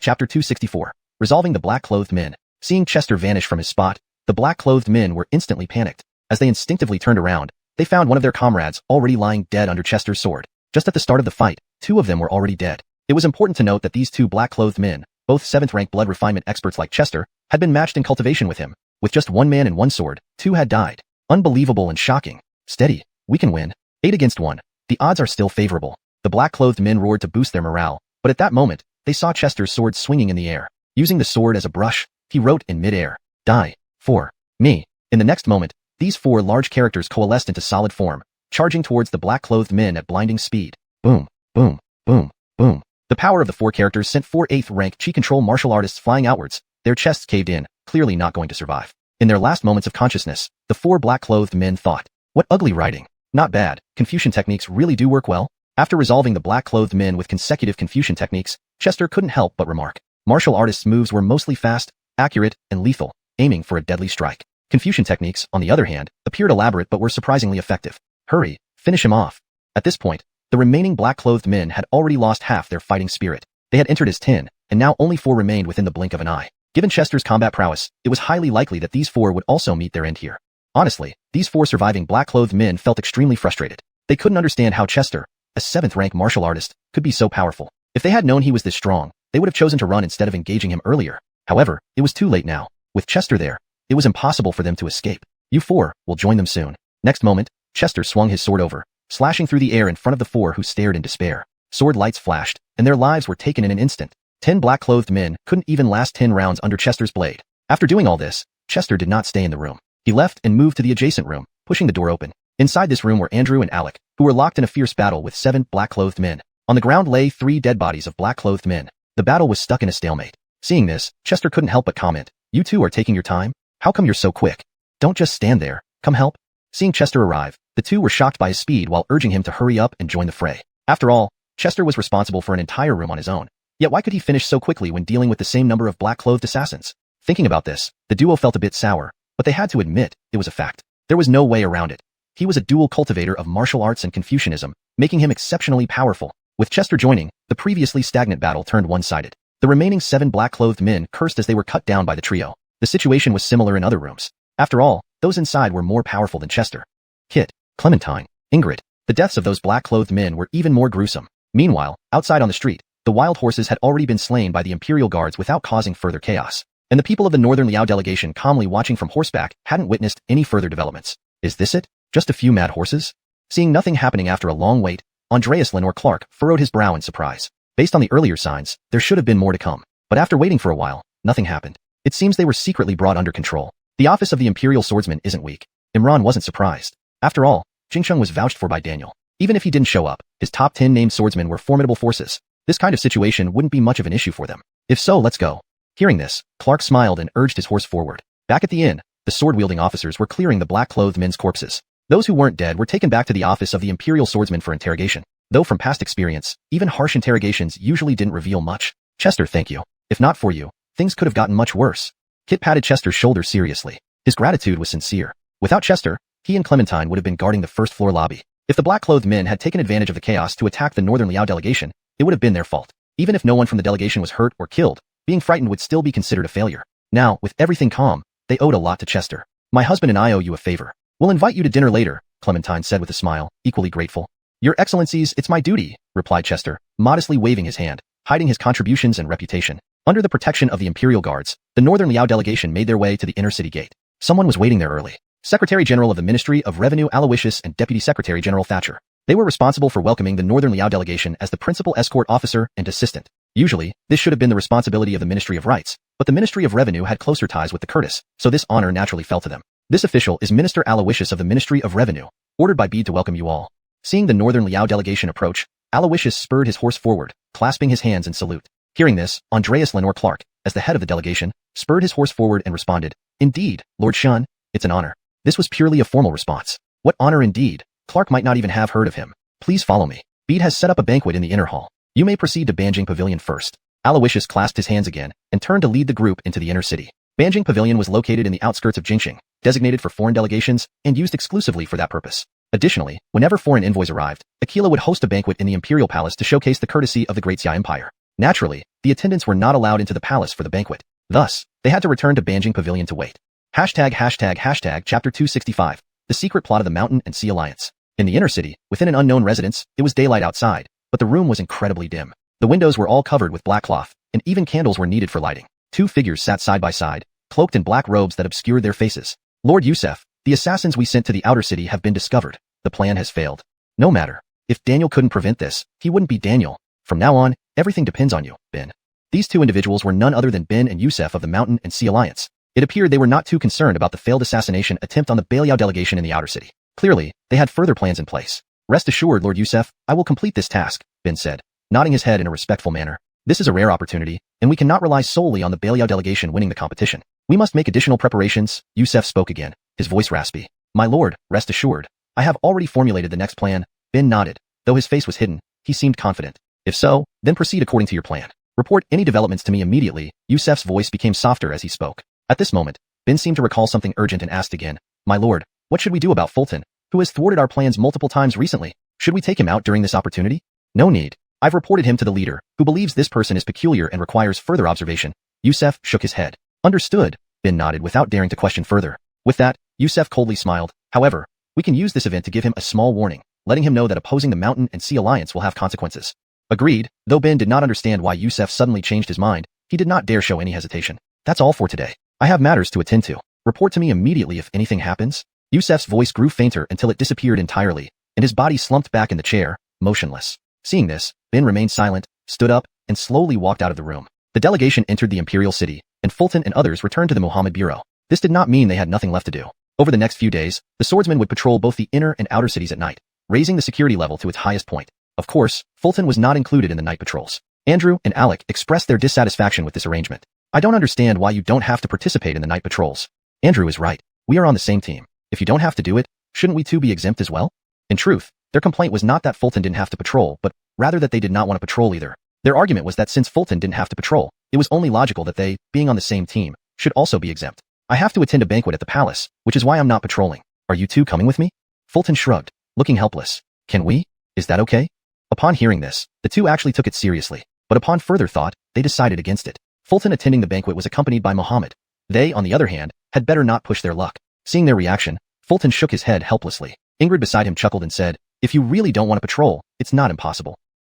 Chapter 264. Resolving the black-clothed men. Seeing Chester vanish from his spot, the black-clothed men were instantly panicked. As they instinctively turned around, they found one of their comrades already lying dead under Chester's sword. Just at the start of the fight, 2 of them were already dead. It was important to note that these 2 black-clothed men, both 7th-rank blood refinement experts like Chester, had been matched in cultivation with him. With just 1 man and 1 sword, 2 had died. Unbelievable and shocking. Steady. We can win. 8 against 1. The odds are still favorable. The black-clothed men roared to boost their morale, but at that moment, they saw Chester's sword swinging in the air. Using the sword as a brush, he wrote in mid-air, "Die. For me." In the next moment, these 4 large characters coalesced into solid form, charging towards the black-clothed men at blinding speed. Boom, boom, boom, boom. The power of the 4 characters sent 4 8th-rank chi control martial artists flying outwards, their chests caved in, clearly not going to survive. In their last moments of consciousness, the 4 black-clothed men thought, "What ugly writing. Not bad. Confucian techniques really do work well." After resolving the black-clothed men with consecutive Confucian techniques, Chester couldn't help but remark. Martial artists' moves were mostly fast, accurate, and lethal, aiming for a deadly strike. Confucian techniques, on the other hand, appeared elaborate but were surprisingly effective. Hurry, finish him off. At this point, the remaining black-clothed men had already lost half their fighting spirit. They had entered as 10, and now only 4 remained within the blink of an eye. Given Chester's combat prowess, it was highly likely that these 4 would also meet their end here. Honestly, these 4 surviving black-clothed men felt extremely frustrated. They couldn't understand how Chester, a 7th-rank martial artist, could be so powerful. If they had known he was this strong, they would have chosen to run instead of engaging him earlier. However, it was too late now. With Chester there, it was impossible for them to escape. You 4 will join them soon. Next moment, Chester swung his sword over, slashing through the air in front of the 4 who stared in despair. Sword lights flashed, and their lives were taken in an instant. 10 black-clothed men couldn't even last 10 rounds under Chester's blade. After doing all this, Chester did not stay in the room. He left and moved to the adjacent room, pushing the door open. Inside this room were Andrew and Alec, who were locked in a fierce battle with 7 black-clothed men. On the ground lay 3 dead bodies of black-clothed men. The battle was stuck in a stalemate. Seeing this, Chester couldn't help but comment, "You 2 are taking your time? How come you're so quick? Don't just stand there. Come help." Seeing Chester arrive, the 2 were shocked by his speed while urging him to hurry up and join the fray. After all, Chester was responsible for an entire room on his own. Yet why could he finish so quickly when dealing with the same number of black-clothed assassins? Thinking about this, the duo felt a bit sour, but they had to admit it was a fact. There was no way around it. He was a dual cultivator of martial arts and Confucianism, making him exceptionally powerful. With Chester joining, the previously stagnant battle turned one-sided. The remaining 7 black-clothed men cursed as they were cut down by the trio. The situation was similar in other rooms. After all, those inside were more powerful than Chester. Kit, Clementine, Ingrid. The deaths of those black-clothed men were even more gruesome. Meanwhile, outside on the street, the wild horses had already been slain by the Imperial Guards without causing further chaos. And the people of the Northern Liao delegation calmly watching from horseback hadn't witnessed any further developments. Is this it? Just a few mad horses? Seeing nothing happening after a long wait, Andreas Lenore Clark furrowed his brow in surprise. Based on the earlier signs, there should have been more to come. But after waiting for a while, nothing happened. It seems they were secretly brought under control. The office of the Imperial Swordsman isn't weak. Imran wasn't surprised. After all, Jingsheng was vouched for by Daniel. Even if he didn't show up, his top 10 named swordsmen were formidable forces. This kind of situation wouldn't be much of an issue for them. If so, let's go. Hearing this, Clark smiled and urged his horse forward. Back at the inn, the sword-wielding officers were clearing the black-clothed men's corpses. Those who weren't dead were taken back to the office of the Imperial Swordsman for interrogation. Though from past experience, even harsh interrogations usually didn't reveal much. Chester, thank you. If not for you, things could have gotten much worse. Kit patted Chester's shoulder seriously. His gratitude was sincere. Without Chester, he and Clementine would have been guarding the first-floor lobby. If the black-clothed men had taken advantage of the chaos to attack the Northern Liao delegation, it would have been their fault. Even if no one from the delegation was hurt or killed, being frightened would still be considered a failure. Now, with everything calm, they owed a lot to Chester. My husband and I owe you a favor. We'll invite you to dinner later, Clementine said with a smile, equally grateful. Your Excellencies, it's my duty, replied Chester, modestly waving his hand, hiding his contributions and reputation. Under the protection of the Imperial Guards, the Northern Liao delegation made their way to the inner city gate. Someone was waiting there early. Secretary General of the Ministry of Revenue Aloysius and Deputy Secretary General Thatcher. They were responsible for welcoming the Northern Liao delegation as the principal escort officer and assistant. Usually, this should have been the responsibility of the Ministry of Rights, but the Ministry of Revenue had closer ties with the Curtis, so this honor naturally fell to them. This official is Minister Aloysius of the Ministry of Revenue, ordered by Bede to welcome you all. Seeing the Northern Liao delegation approach, Aloysius spurred his horse forward, clasping his hands in salute. Hearing this, Andreas Lenore Clark, as the head of the delegation, spurred his horse forward and responded, Indeed, Lord Shun, it's an honor. This was purely a formal response. What honor indeed? Clark might not even have heard of him. Please follow me. Bede has set up a banquet in the inner hall. You may proceed to Banjing Pavilion first. Aloysius clasped his hands again and turned to lead the group into the inner city. Banjing Pavilion was located in the outskirts of Jingxing, designated for foreign delegations and used exclusively for that purpose. Additionally, whenever foreign envoys arrived, Aquila would host a banquet in the imperial palace to showcase the courtesy of the Great Xia Empire. Naturally, the attendants were not allowed into the palace for the banquet. Thus, they had to return to Banjing Pavilion to wait. Chapter 265. The secret plot of the Mountain and Sea Alliance. In the inner city, within an unknown residence, it was daylight outside, but the room was incredibly dim. The windows were all covered with black cloth, and even candles were needed for lighting. Two figures sat side by side, cloaked in black robes that obscured their faces. Lord Yusef, the assassins we sent to the outer city have been discovered. The plan has failed. No matter. If Daniel couldn't prevent this, he wouldn't be Daniel. From now on, everything depends on you, Ben. These two individuals were none other than Ben and Yusef of the Mountain and Sea Alliance. It appeared they were not too concerned about the failed assassination attempt on the Beliao delegation in the outer city. Clearly, they had further plans in place. Rest assured, Lord Yusef, I will complete this task, Ben said, nodding his head in a respectful manner. This is a rare opportunity, and we cannot rely solely on the Beliao delegation winning the competition. We must make additional preparations. Yusef spoke again, his voice raspy. My lord, rest assured. I have already formulated the next plan. Ben nodded. Though his face was hidden, he seemed confident. If so, then proceed according to your plan. Report any developments to me immediately. Yusef's voice became softer as he spoke. At this moment, Ben seemed to recall something urgent and asked again, My lord, what should we do about Fulton, who has thwarted our plans multiple times recently? Should we take him out during this opportunity? No need. I've reported him to the leader, who believes this person is peculiar and requires further observation. Yusef shook his head. Understood, Ben nodded without daring to question further. With that, Yusef coldly smiled. However, we can use this event to give him a small warning, letting him know that opposing the Mountain and Sea Alliance will have consequences. Agreed, though Ben did not understand why Yusef suddenly changed his mind, he did not dare show any hesitation. That's all for today. I have matters to attend to. Report to me immediately if anything happens. Yusef's voice grew fainter until it disappeared entirely, and his body slumped back in the chair, motionless. Seeing this, Ben remained silent, stood up, and slowly walked out of the room. The delegation entered the imperial city, and Fulton and others returned to the Muhammad Bureau. This did not mean they had nothing left to do. Over the next few days, the swordsmen would patrol both the inner and outer cities at night, raising the security level to its highest point. Of course, Fulton was not included in the night patrols. Andrew and Alec expressed their dissatisfaction with this arrangement. I don't understand why you don't have to participate in the night patrols. Andrew is right. We are on the same team. If you don't have to do it, shouldn't we too be exempt as well? In truth, their complaint was not that Fulton didn't have to patrol, but rather that they did not want to patrol either. Their argument was that since Fulton didn't have to patrol, it was only logical that they, being on the same team, should also be exempt. I have to attend a banquet at the palace, which is why I'm not patrolling. Are you two coming with me? Fulton shrugged, looking helpless. Can we? Is that okay? Upon hearing this, the two actually took it seriously, but upon further thought, they decided against it. Fulton attending the banquet was accompanied by Muhammad. They, on the other hand, had better not push their luck. Seeing their reaction, Fulton shook his head helplessly. Ingrid beside him chuckled and said, If you really don't want to patrol, it's not impossible.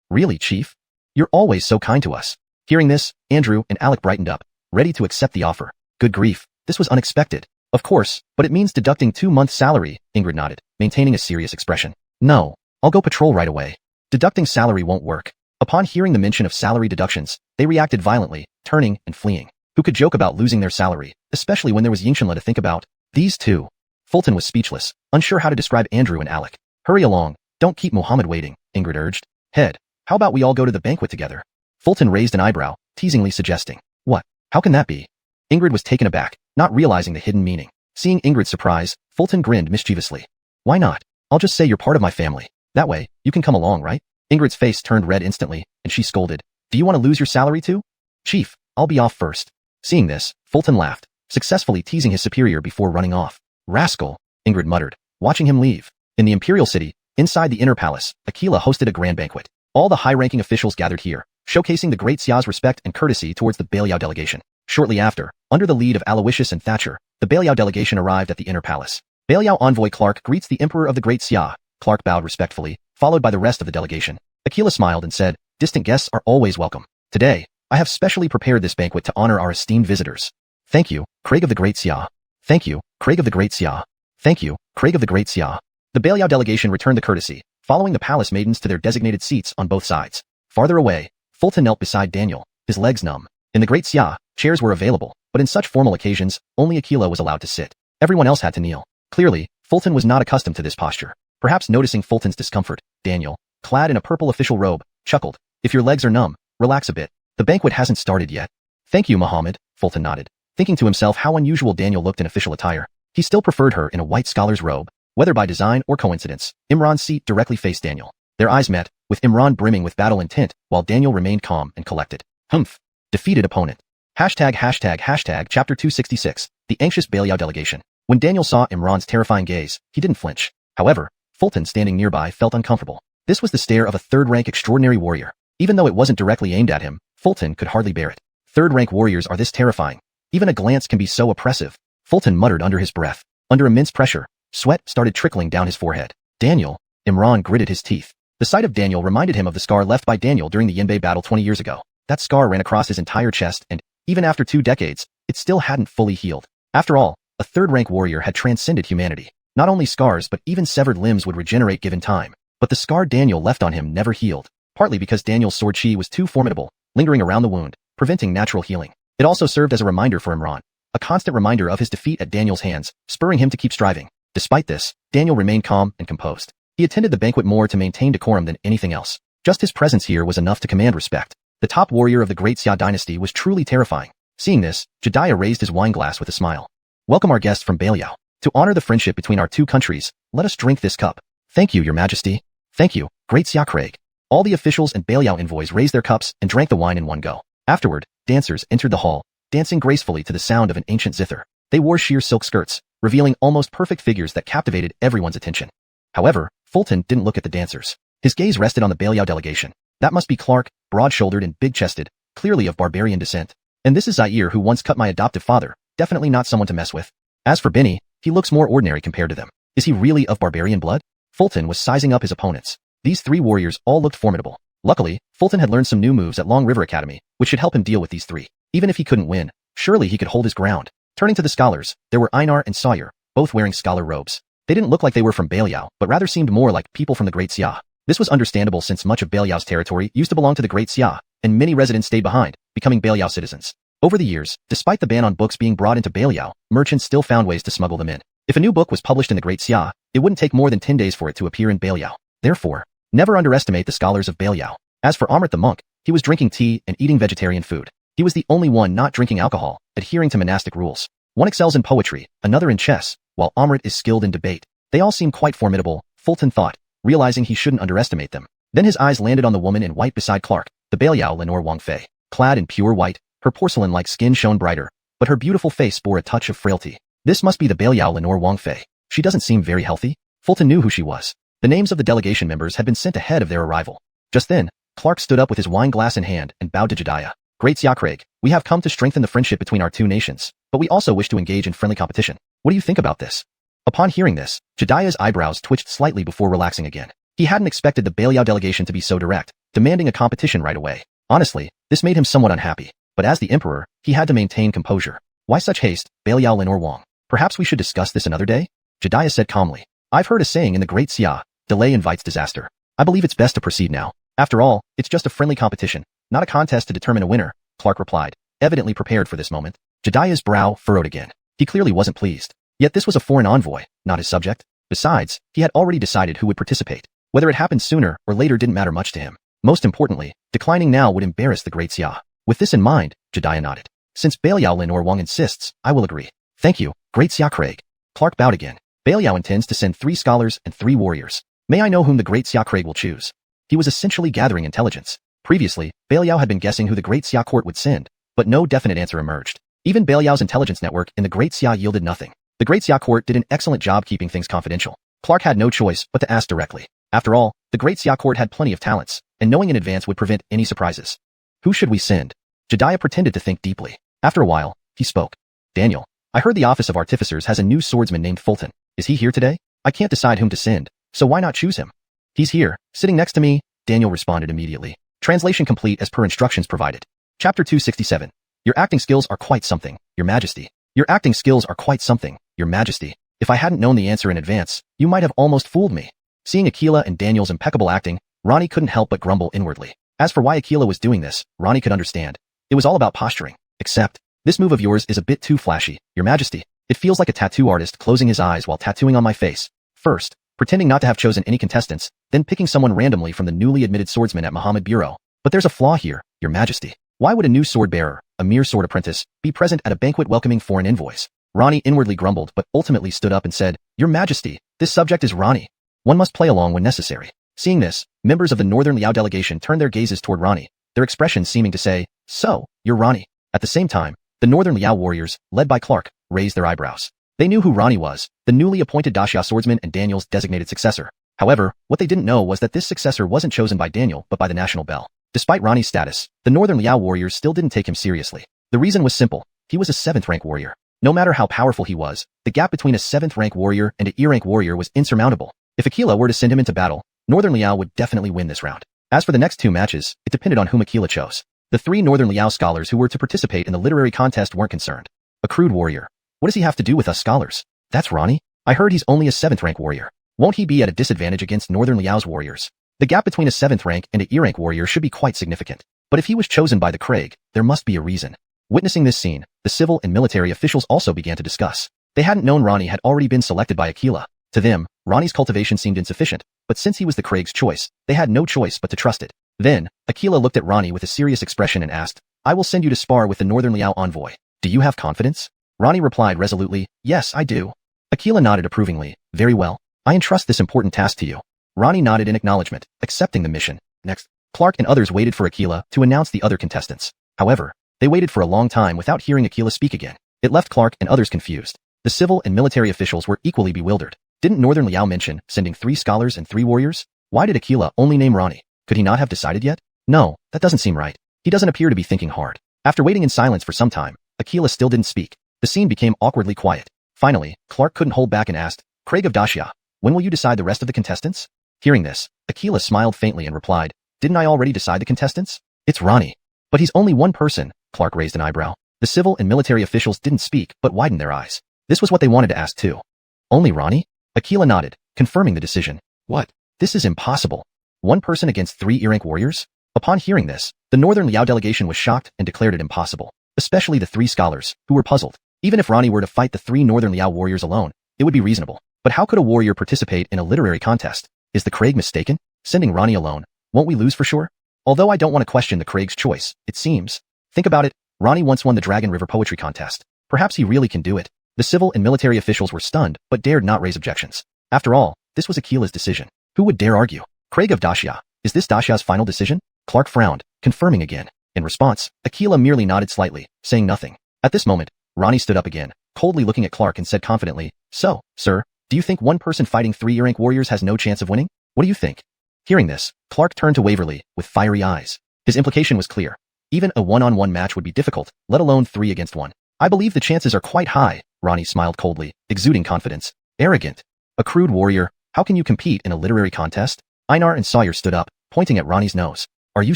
Really, Chief? You're always so kind to us. Hearing this, Andrew and Alec brightened up, ready to accept the offer. Good grief, this was unexpected. Of course, but it means deducting 2 months' salary, Ingrid nodded, maintaining a serious expression. No, I'll go patrol right away. Deducting salary won't work. Upon hearing the mention of salary deductions, they reacted violently, turning and fleeing. Who could joke about losing their salary, especially when there was Yingshanla to think about? These two. Fulton was speechless, unsure how to describe Andrew and Alec. Hurry along, don't keep Muhammad waiting, Ingrid urged. Head, how about we all go to the banquet together? Fulton raised an eyebrow, teasingly suggesting. What? How can that be? Ingrid was taken aback, not realizing the hidden meaning. Seeing Ingrid's surprise, Fulton grinned mischievously. Why not? I'll just say you're part of my family. That way, you can come along, right? Ingrid's face turned red instantly, and she scolded. Do you want to lose your salary too? Chief, I'll be off first. Seeing this, Fulton laughed, successfully teasing his superior before running off. Rascal, Ingrid muttered, watching him leave. In the imperial city, inside the inner palace, Aquila hosted a grand banquet. All the high-ranking officials gathered here, showcasing the Great Xia's respect and courtesy towards the Beliao delegation. Shortly after, under the lead of Aloysius and Thatcher, the Beliao delegation arrived at the inner palace. Beliao envoy Clark greets the Emperor of the Great Xia. Clark bowed respectfully, followed by the rest of the delegation. Aquila smiled and said, Distant guests are always welcome. Today, I have specially prepared this banquet to honor our esteemed visitors. Thank you, Craig of the Great Xia. Thank you, Craig of the Great Xia. Thank you, Craig of the Great Xia. The Beliao delegation returned the courtesy, following the palace maidens to their designated seats on both sides. Farther away, Fulton knelt beside Daniel, his legs numb. In the Great Xia, chairs were available, but in such formal occasions, only Aquila was allowed to sit. Everyone else had to kneel. Clearly, Fulton was not accustomed to this posture. Perhaps noticing Fulton's discomfort, Daniel, clad in a purple official robe, chuckled. If your legs are numb, relax a bit. The banquet hasn't started yet. Thank you, Muhammad, Fulton nodded, thinking to himself how unusual Daniel looked in official attire. He still preferred her in a white scholar's robe. Whether by design or coincidence, Imran's seat directly faced Daniel. Their eyes met, with Imran brimming with battle intent, while Daniel remained calm and collected. Humph. Defeated opponent. Chapter 266, The Anxious Belial Delegation. When Daniel saw Imran's terrifying gaze, he didn't flinch. However, Fulton standing nearby felt uncomfortable. This was the stare of a third-rank extraordinary warrior. Even though it wasn't directly aimed at him, Fulton could hardly bear it. Third-rank warriors are this terrifying. Even a glance can be so oppressive. Fulton muttered under his breath. Under immense pressure, sweat started trickling down his forehead. Daniel. Imran gritted his teeth. The sight of Daniel reminded him of the scar left by Daniel during the Yinbei battle 20 years ago. That scar ran across his entire chest and, even after 2 decades, it still hadn't fully healed. After all, a third-rank warrior had transcended humanity. Not only scars but even severed limbs would regenerate given time. But the scar Daniel left on him never healed, partly because Daniel's sword chi was too formidable, lingering around the wound, preventing natural healing. It also served as a reminder for Imran, a constant reminder of his defeat at Daniel's hands, spurring him to keep striving. Despite this, Daniel remained calm and composed. He attended the banquet more to maintain decorum than anything else. Just his presence here was enough to command respect. The top warrior of the Great Xia dynasty was truly terrifying. Seeing this, Jediah raised his wine glass with a smile. Welcome our guests from Belial. To honor the friendship between our 2 countries, let us drink this cup. Thank you, Your Majesty. Thank you, Great Xia Craig. All the officials and Belial envoys raised their cups and drank the wine in one go. Afterward, dancers entered the hall, dancing gracefully to the sound of an ancient zither. They wore sheer silk skirts, revealing almost perfect figures that captivated everyone's attention. However, Fulton didn't look at the dancers. His gaze rested on the Belial delegation. That must be Clark, broad-shouldered and big-chested, clearly of barbarian descent. And this is Zaire who once cut my adoptive father, definitely not someone to mess with. As for Benny, he looks more ordinary compared to them. Is he really of barbarian blood? Fulton was sizing up his opponents. These 3 warriors all looked formidable. Luckily, Fulton had learned some new moves at Long River Academy, which should help him deal with these 3. Even if he couldn't win, surely he could hold his ground. Turning to the scholars, there were Einar and Sawyer, both wearing scholar robes. They didn't look like they were from Belial, but rather seemed more like people from the Great Xia. This was understandable since much of Belial's territory used to belong to the Great Xia, and many residents stayed behind, becoming Belial citizens. Over the years, despite the ban on books being brought into Belial, merchants still found ways to smuggle them in. If a new book was published in the Great Xia, it wouldn't take more than 10 days for it to appear in Belial. Therefore, never underestimate the scholars of Belial. As for Amrit the monk, he was drinking tea and eating vegetarian food. He was the only one not drinking alcohol, adhering to monastic rules. One excels in poetry, another in chess, while Amrit is skilled in debate. They all seem quite formidable, Fulton thought, realizing he shouldn't underestimate them. Then his eyes landed on the woman in white beside Clark, the Belial Lenore Wangfei. Clad in pure white, her porcelain-like skin shone brighter, but her beautiful face bore a touch of frailty. This must be the Belial Lenore Wangfei. She doesn't seem very healthy. Fulton knew who she was. The names of the delegation members had been sent ahead of their arrival. Just then, Clark stood up with his wine glass in hand and bowed to Jediah. Great Xia Craig, we have come to strengthen the friendship between our 2 nations, but we also wish to engage in friendly competition. What do you think about this? Upon hearing this, Jediah's eyebrows twitched slightly before relaxing again. He hadn't expected the Belial delegation to be so direct, demanding a competition right away. Honestly, this made him somewhat unhappy, but as the emperor, he had to maintain composure. Why such haste, Belial Lenore Wang? Perhaps we should discuss this another day? Jediah said calmly. I've heard a saying in the Great Xia, delay invites disaster. I believe it's best to proceed now. After all, it's just a friendly competition, not a contest to determine a winner, Clark replied, evidently prepared for this moment. Jediah's brow furrowed again. He clearly wasn't pleased. Yet this was a foreign envoy, not his subject. Besides, he had already decided who would participate. Whether it happened sooner or later didn't matter much to him. Most importantly, declining now would embarrass the Great Xia. With this in mind, Jediah nodded. Since Belial Lenore Wang insists, I will agree. Thank you, Great Xia Craig. Clark bowed again. Belial intends to send 3 scholars and 3 warriors. May I know whom the Great Xia Craig will choose? He was essentially gathering intelligence. Previously, Belial had been guessing who the Great Xia court would send, but no definite answer emerged. Even Belial's intelligence network in the Great Xia yielded nothing. The Great Xia court did an excellent job keeping things confidential. Clark had no choice but to ask directly. After all, the Great Xia court had plenty of talents, and knowing in advance would prevent any surprises. Who should we send? Jediah pretended to think deeply. After a while, he spoke. Daniel, I heard the Office of Artificers has a new swordsman named Fulton. Is he here today? I can't decide whom to send, so why not choose him? He's here, sitting next to me, Daniel responded immediately. Translation complete as per instructions provided. Chapter 267. Your acting skills are quite something, Your Majesty. Your acting skills are quite something, Your Majesty. If I hadn't known the answer in advance, you might have almost fooled me. Seeing Aquila and Daniel's impeccable acting, Ronnie couldn't help but grumble inwardly. As for why Aquila was doing this, Ronnie could understand. It was all about posturing. Except, this move of yours is a bit too flashy, Your Majesty. It feels like a tattoo artist closing his eyes while tattooing on my face. First, pretending not to have chosen any contestants, then picking someone randomly from the newly admitted swordsman at Muhammad Bureau. But there's a flaw here, Your Majesty. Why would a new sword bearer, a mere sword apprentice, be present at a banquet welcoming foreign envoys? Ronnie inwardly grumbled but ultimately stood up and said, Your Majesty, this subject is Ronnie. One must play along when necessary. Seeing this, members of the Northern Liao delegation turned their gazes toward Ronnie, their expressions seeming to say, "So, you're Ronnie." At the same time, the Northern Liao warriors, led by Clark, raised their eyebrows. They knew who Ronnie was, the newly appointed Daxia swordsman and Daniel's designated successor. However, what they didn't know was that this successor wasn't chosen by Daniel but by the National Bell. Despite Ronnie's status, the Northern Liao warriors still didn't take him seriously. The reason was simple. He was a 7th rank warrior. No matter how powerful he was, the gap between a 7th rank warrior and an E rank warrior was insurmountable. If Aquila were to send him into battle, Northern Liao would definitely win this round. As for the next 2 matches, it depended on whom Aquila chose. The 3 Northern Liao scholars who were to participate in the literary contest weren't concerned. A crude warrior. What does he have to do with us scholars? That's Ronnie? I heard he's only a 7th rank warrior. Won't he be at a disadvantage against Northern Liao's warriors? The gap between a 7th rank and an E rank warrior should be quite significant. But if he was chosen by the Craig, there must be a reason. Witnessing this scene, the civil and military officials also began to discuss. They hadn't known Ronnie had already been selected by Aquila. To them, Ronnie's cultivation seemed insufficient, but since he was the Craig's choice, they had no choice but to trust it. Then, Aquila looked at Ronnie with a serious expression and asked, "I will send you to spar with the Northern Liao envoy. Do you have confidence?" Ronnie replied resolutely, "Yes, I do." Aquila nodded approvingly. "Very well. I entrust this important task to you." Ronnie nodded in acknowledgement, accepting the mission. Next, Clark and others waited for Aquila to announce the other contestants. However, they waited for a long time without hearing Aquila speak again. It left Clark and others confused. The civil and military officials were equally bewildered. Didn't Northern Liao mention sending 3 scholars and 3 warriors? Why did Aquila only name Ronnie? Could he not have decided yet? No, that doesn't seem right. He doesn't appear to be thinking hard. After waiting in silence for some time, Aquila still didn't speak. The scene became awkwardly quiet. Finally, Clark couldn't hold back and asked, "Craig of Daxia, when will you decide the rest of the contestants?" Hearing this, Aquila smiled faintly and replied, "Didn't I already decide the contestants? It's Ronnie." "But he's only one person." Clark raised an eyebrow. The civil and military officials didn't speak but widened their eyes. This was what they wanted to ask too. "Only Ronnie?" Aquila nodded, confirming the decision. "What? This is impossible. One person against 3 E-rank warriors?" Upon hearing this, the Northern Liao delegation was shocked and declared it impossible. Especially the 3 scholars, who were puzzled. Even if Ronnie were to fight the 3 Northern Liao warriors alone, it would be reasonable. But how could a warrior participate in a literary contest? Is the Craig mistaken? Sending Ronnie alone, won't we lose for sure? Although I don't want to question the Craig's choice, it seems. Think about it, Ronnie once won the Dragon River Poetry Contest. Perhaps he really can do it. The civil and military officials were stunned, but dared not raise objections. After all, this was Aquila's decision. Who would dare argue? Craig of Daxia, is this Daxia's final decision? Clark frowned, confirming again. In response, Aquila merely nodded slightly, saying nothing. At this moment, Ronnie stood up again, coldly looking at Clark and said confidently, "So, sir, do you think one person fighting 3 E-rank warriors has no chance of winning? What do you think?" Hearing this, Clark turned to Waverly, with fiery eyes. His implication was clear. Even a one-on-one match would be difficult, let alone 3 against 1. "I believe the chances are quite high," Ronnie smiled coldly, exuding confidence. "Arrogant. A crude warrior, how can you compete in a literary contest?" Einar and Sawyer stood up, pointing at Ronnie's nose. "Are you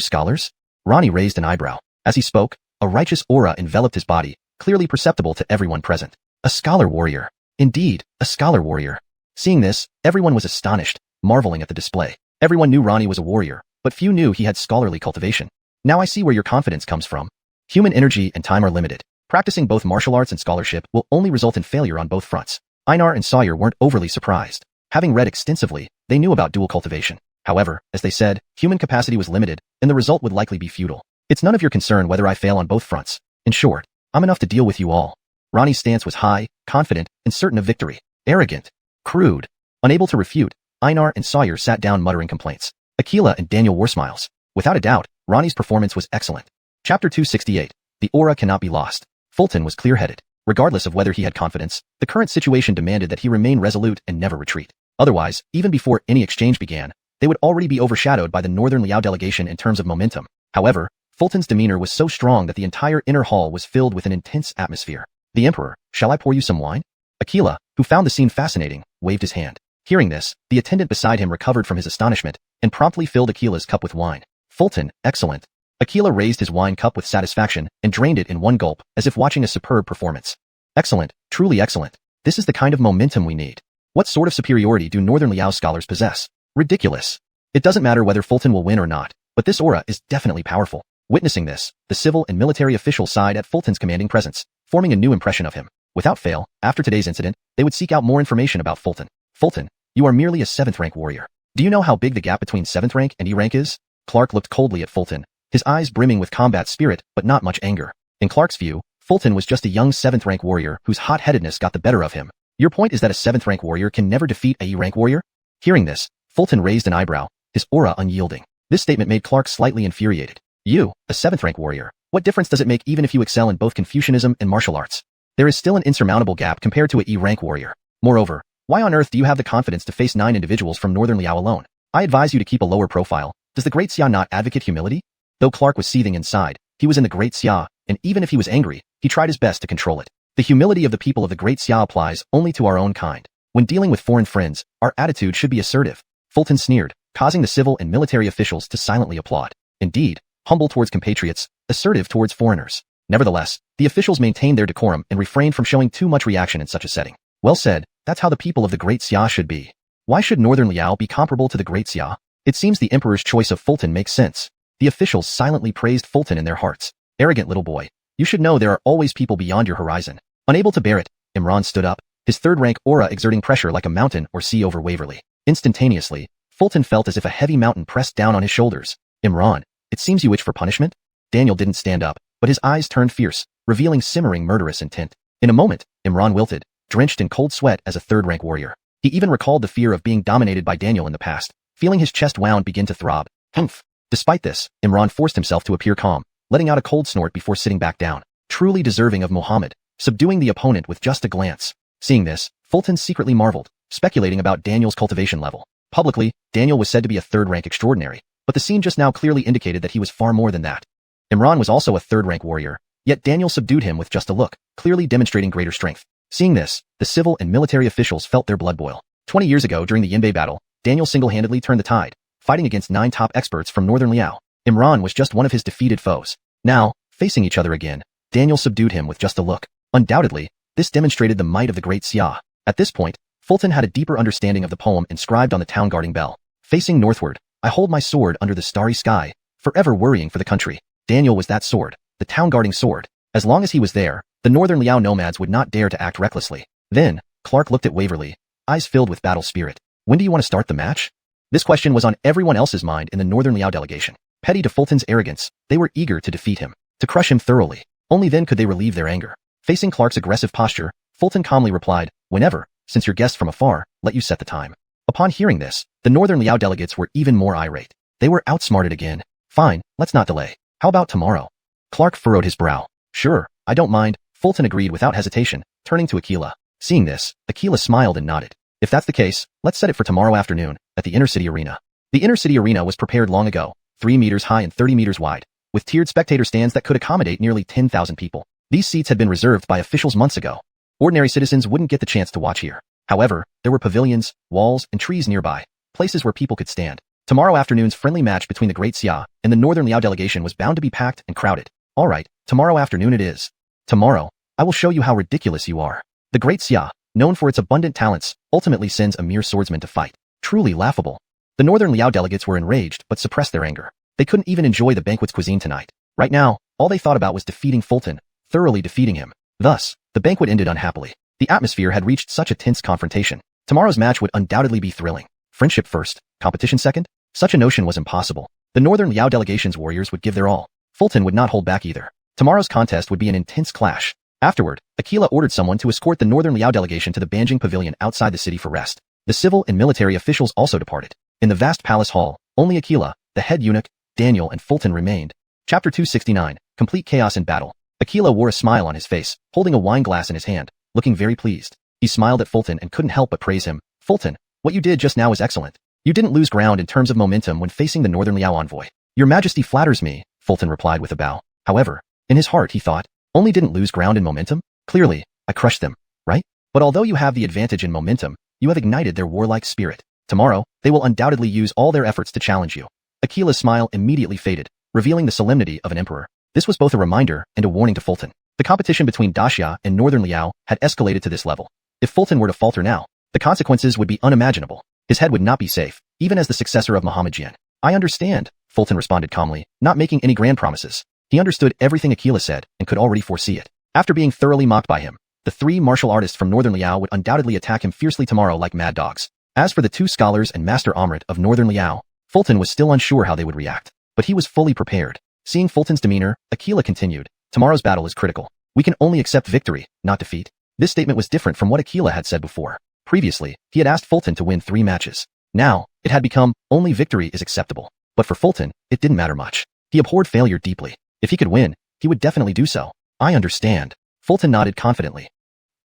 scholars?" Ronnie raised an eyebrow. As he spoke, a righteous aura enveloped his body, clearly perceptible to everyone present. A scholar warrior. Indeed, a scholar warrior. Seeing this, everyone was astonished, marveling at the display. Everyone knew Ronnie was a warrior, but few knew he had scholarly cultivation. "Now I see where your confidence comes from. Human energy and time are limited. Practicing both martial arts and scholarship will only result in failure on both fronts." Einar and Sawyer weren't overly surprised. Having read extensively, they knew about dual cultivation. However, as they said, human capacity was limited, and the result would likely be futile. "It's none of your concern whether I fail on both fronts. In short, I'm enough to deal with you all." Ronnie's stance was high, confident, and certain of victory. Arrogant. Crude. Unable to refute, Einar and Sawyer sat down muttering complaints. Aquila and Daniel wore smiles. Without a doubt, Ronnie's performance was excellent. Chapter 268. The aura cannot be lost. Fulton was clear-headed. Regardless of whether he had confidence, the current situation demanded that he remain resolute and never retreat. Otherwise, even before any exchange began, they would already be overshadowed by the Northern Liao delegation in terms of momentum. However, Fulton's demeanor was so strong that the entire inner hall was filled with an intense atmosphere. "The Emperor, shall I pour you some wine?" Aquila, who found the scene fascinating, waved his hand. Hearing this, the attendant beside him recovered from his astonishment and promptly filled Aquila's cup with wine. "Fulton, excellent." Aquila raised his wine cup with satisfaction and drained it in one gulp, as if watching a superb performance. "Excellent, truly excellent. This is the kind of momentum we need. What sort of superiority do Northern Liao scholars possess? Ridiculous. It doesn't matter whether Fulton will win or not, but this aura is definitely powerful." Witnessing this, the civil and military officials sighed at Fulton's commanding presence, forming a new impression of him. Without fail, after today's incident, they would seek out more information about Fulton. "Fulton, you are merely a 7th rank warrior. Do you know how big the gap between 7th rank and E rank is?" Clark looked coldly at Fulton, his eyes brimming with combat spirit but not much anger. In Clark's view, Fulton was just a young 7th rank warrior whose hot-headedness got the better of him. "Your point is that a 7th rank warrior can never defeat a E rank warrior?" Hearing this, Fulton raised an eyebrow, his aura unyielding. This statement made Clark slightly infuriated. You, a 7th rank warrior, what difference does it make even if you excel in both Confucianism and martial arts? There is still an insurmountable gap compared to a E rank warrior. Moreover, why on earth do you have the confidence to face 9 individuals from Northern Liao alone? I advise you to keep a lower profile. Does the Great Xia not advocate humility? Though Clark was seething inside, he was in the Great Xia, and even if he was angry, he tried his best to control it. The humility of the people of the Great Xia applies only to our own kind. When dealing with foreign friends, our attitude should be assertive. Fulton sneered, causing the civil and military officials to silently applaud. Indeed, humble towards compatriots, assertive towards foreigners. Nevertheless, the officials maintained their decorum and refrained from showing too much reaction in such a setting. Well said, that's how the people of the Great Xia should be. Why should Northern Liao be comparable to the Great Xia? It seems the emperor's choice of Fulton makes sense. The officials silently praised Fulton in their hearts. Arrogant little boy, you should know there are always people beyond your horizon. Unable to bear it, Imran stood up, his 3rd rank aura exerting pressure like a mountain or sea over Waverly. Instantaneously, Fulton felt as if a heavy mountain pressed down on his shoulders. Imran, it seems you itch for punishment? Daniel didn't stand up, but his eyes turned fierce, revealing simmering murderous intent. In a moment, Imran wilted, drenched in cold sweat as a 3rd rank warrior. He even recalled the fear of being dominated by Daniel in the past, feeling his chest wound begin to throb. Humph. Despite this, Imran forced himself to appear calm, letting out a cold snort before sitting back down. Truly deserving of Muhammad, subduing the opponent with just a glance. Seeing this, Fulton secretly marveled, speculating about Daniel's cultivation level. Publicly, Daniel was said to be a 3rd rank extraordinary, but the scene just now clearly indicated that he was far more than that. Imran was also a 3rd rank warrior, yet Daniel subdued him with just a look, clearly demonstrating greater strength. Seeing this, the civil and military officials felt their blood boil. 20 years ago during the Yinbei battle, Daniel single-handedly turned the tide, fighting against 9 top experts from Northern Liao. Imran was just one of his defeated foes. Now, facing each other again, Daniel subdued him with just a look. Undoubtedly, this demonstrated the might of the Great Xia. At this point, Fulton had a deeper understanding of the poem inscribed on the town guarding bell. Facing northward, I hold my sword under the starry sky, forever worrying for the country. Daniel was that sword, the town guarding sword. As long as he was there, the Northern Liao nomads would not dare to act recklessly. Then, Clark looked at Waverly, eyes filled with battle spirit. When do you want to start the match? This question was on everyone else's mind in the Northern Liao delegation. Petty to Fulton's arrogance, they were eager to defeat him, to crush him thoroughly. Only then could they relieve their anger. Facing Clark's aggressive posture, Fulton calmly replied, whenever, since you're guests from afar, let you set the time. Upon hearing this, the Northern Liao delegates were even more irate. They were outsmarted again. Fine, let's not delay. How about tomorrow? Clark furrowed his brow. Sure, I don't mind, Fulton agreed without hesitation, turning to Aquila. Seeing this, Aquila smiled and nodded. If that's the case, let's set it for tomorrow afternoon, at the Inner-City Arena. The Inner-City Arena was prepared long ago, 3 meters high and 30 meters wide, with tiered spectator stands that could accommodate nearly 10,000 people. These seats had been reserved by officials months ago. Ordinary citizens wouldn't get the chance to watch here. However, there were pavilions, walls, and trees nearby, places where people could stand. Tomorrow afternoon's friendly match between the Great Xia and the Northern Liao delegation was bound to be packed and crowded. All right, tomorrow afternoon it is. Tomorrow, I will show you how ridiculous you are. The Great Xia, known for its abundant talents, ultimately sends a mere swordsman to fight. Truly laughable. The Northern Liao delegates were enraged but suppressed their anger. They couldn't even enjoy the banquet's cuisine tonight. Right now, all they thought about was defeating Fulton, thoroughly defeating him. Thus, the banquet ended unhappily. The atmosphere had reached such a tense confrontation. Tomorrow's match would undoubtedly be thrilling. Friendship first, competition second? Such a notion was impossible. The Northern Liao delegation's warriors would give their all. Fulton would not hold back either. Tomorrow's contest would be an intense clash. Afterward, Aquila ordered someone to escort the Northern Liao delegation to the Banjing Pavilion outside the city for rest. The civil and military officials also departed. In the vast palace hall, only Aquila, the head eunuch, Daniel, and Fulton remained. Chapter 269, Complete Chaos in Battle. Aquila wore a smile on his face, holding a wine glass in his hand, looking very pleased. He smiled at Fulton and couldn't help but praise him. Fulton, what you did just now is excellent. You didn't lose ground in terms of momentum when facing the Northern Liao envoy. Your Majesty flatters me, Fulton replied with a bow. However, in his heart he thought, only didn't lose ground in momentum? Clearly, I crushed them, right? But although you have the advantage in momentum, you have ignited their warlike spirit. Tomorrow, they will undoubtedly use all their efforts to challenge you. Aquila's smile immediately faded, revealing the solemnity of an emperor. This was both a reminder and a warning to Fulton. The competition between Daxia and Northern Liao had escalated to this level. If Fulton were to falter now, the consequences would be unimaginable. His head would not be safe, even as the successor of Muhammad Jian. I understand, Fulton responded calmly, not making any grand promises. He understood everything Aquila said and could already foresee it. After being thoroughly mocked by him, the 3 martial artists from Northern Liao would undoubtedly attack him fiercely tomorrow like mad dogs. As for the 2 scholars and Master Amrit of Northern Liao, Fulton was still unsure how they would react, but he was fully prepared. Seeing Fulton's demeanor, Aquila continued, tomorrow's battle is critical. We can only accept victory, not defeat. This statement was different from what Aquila had said before. Previously, he had asked Fulton to win 3 matches. Now, It had become, only victory is acceptable. But for Fulton, it didn't matter much. He abhorred failure deeply. If he could win, he would definitely do so. I understand. Fulton nodded confidently.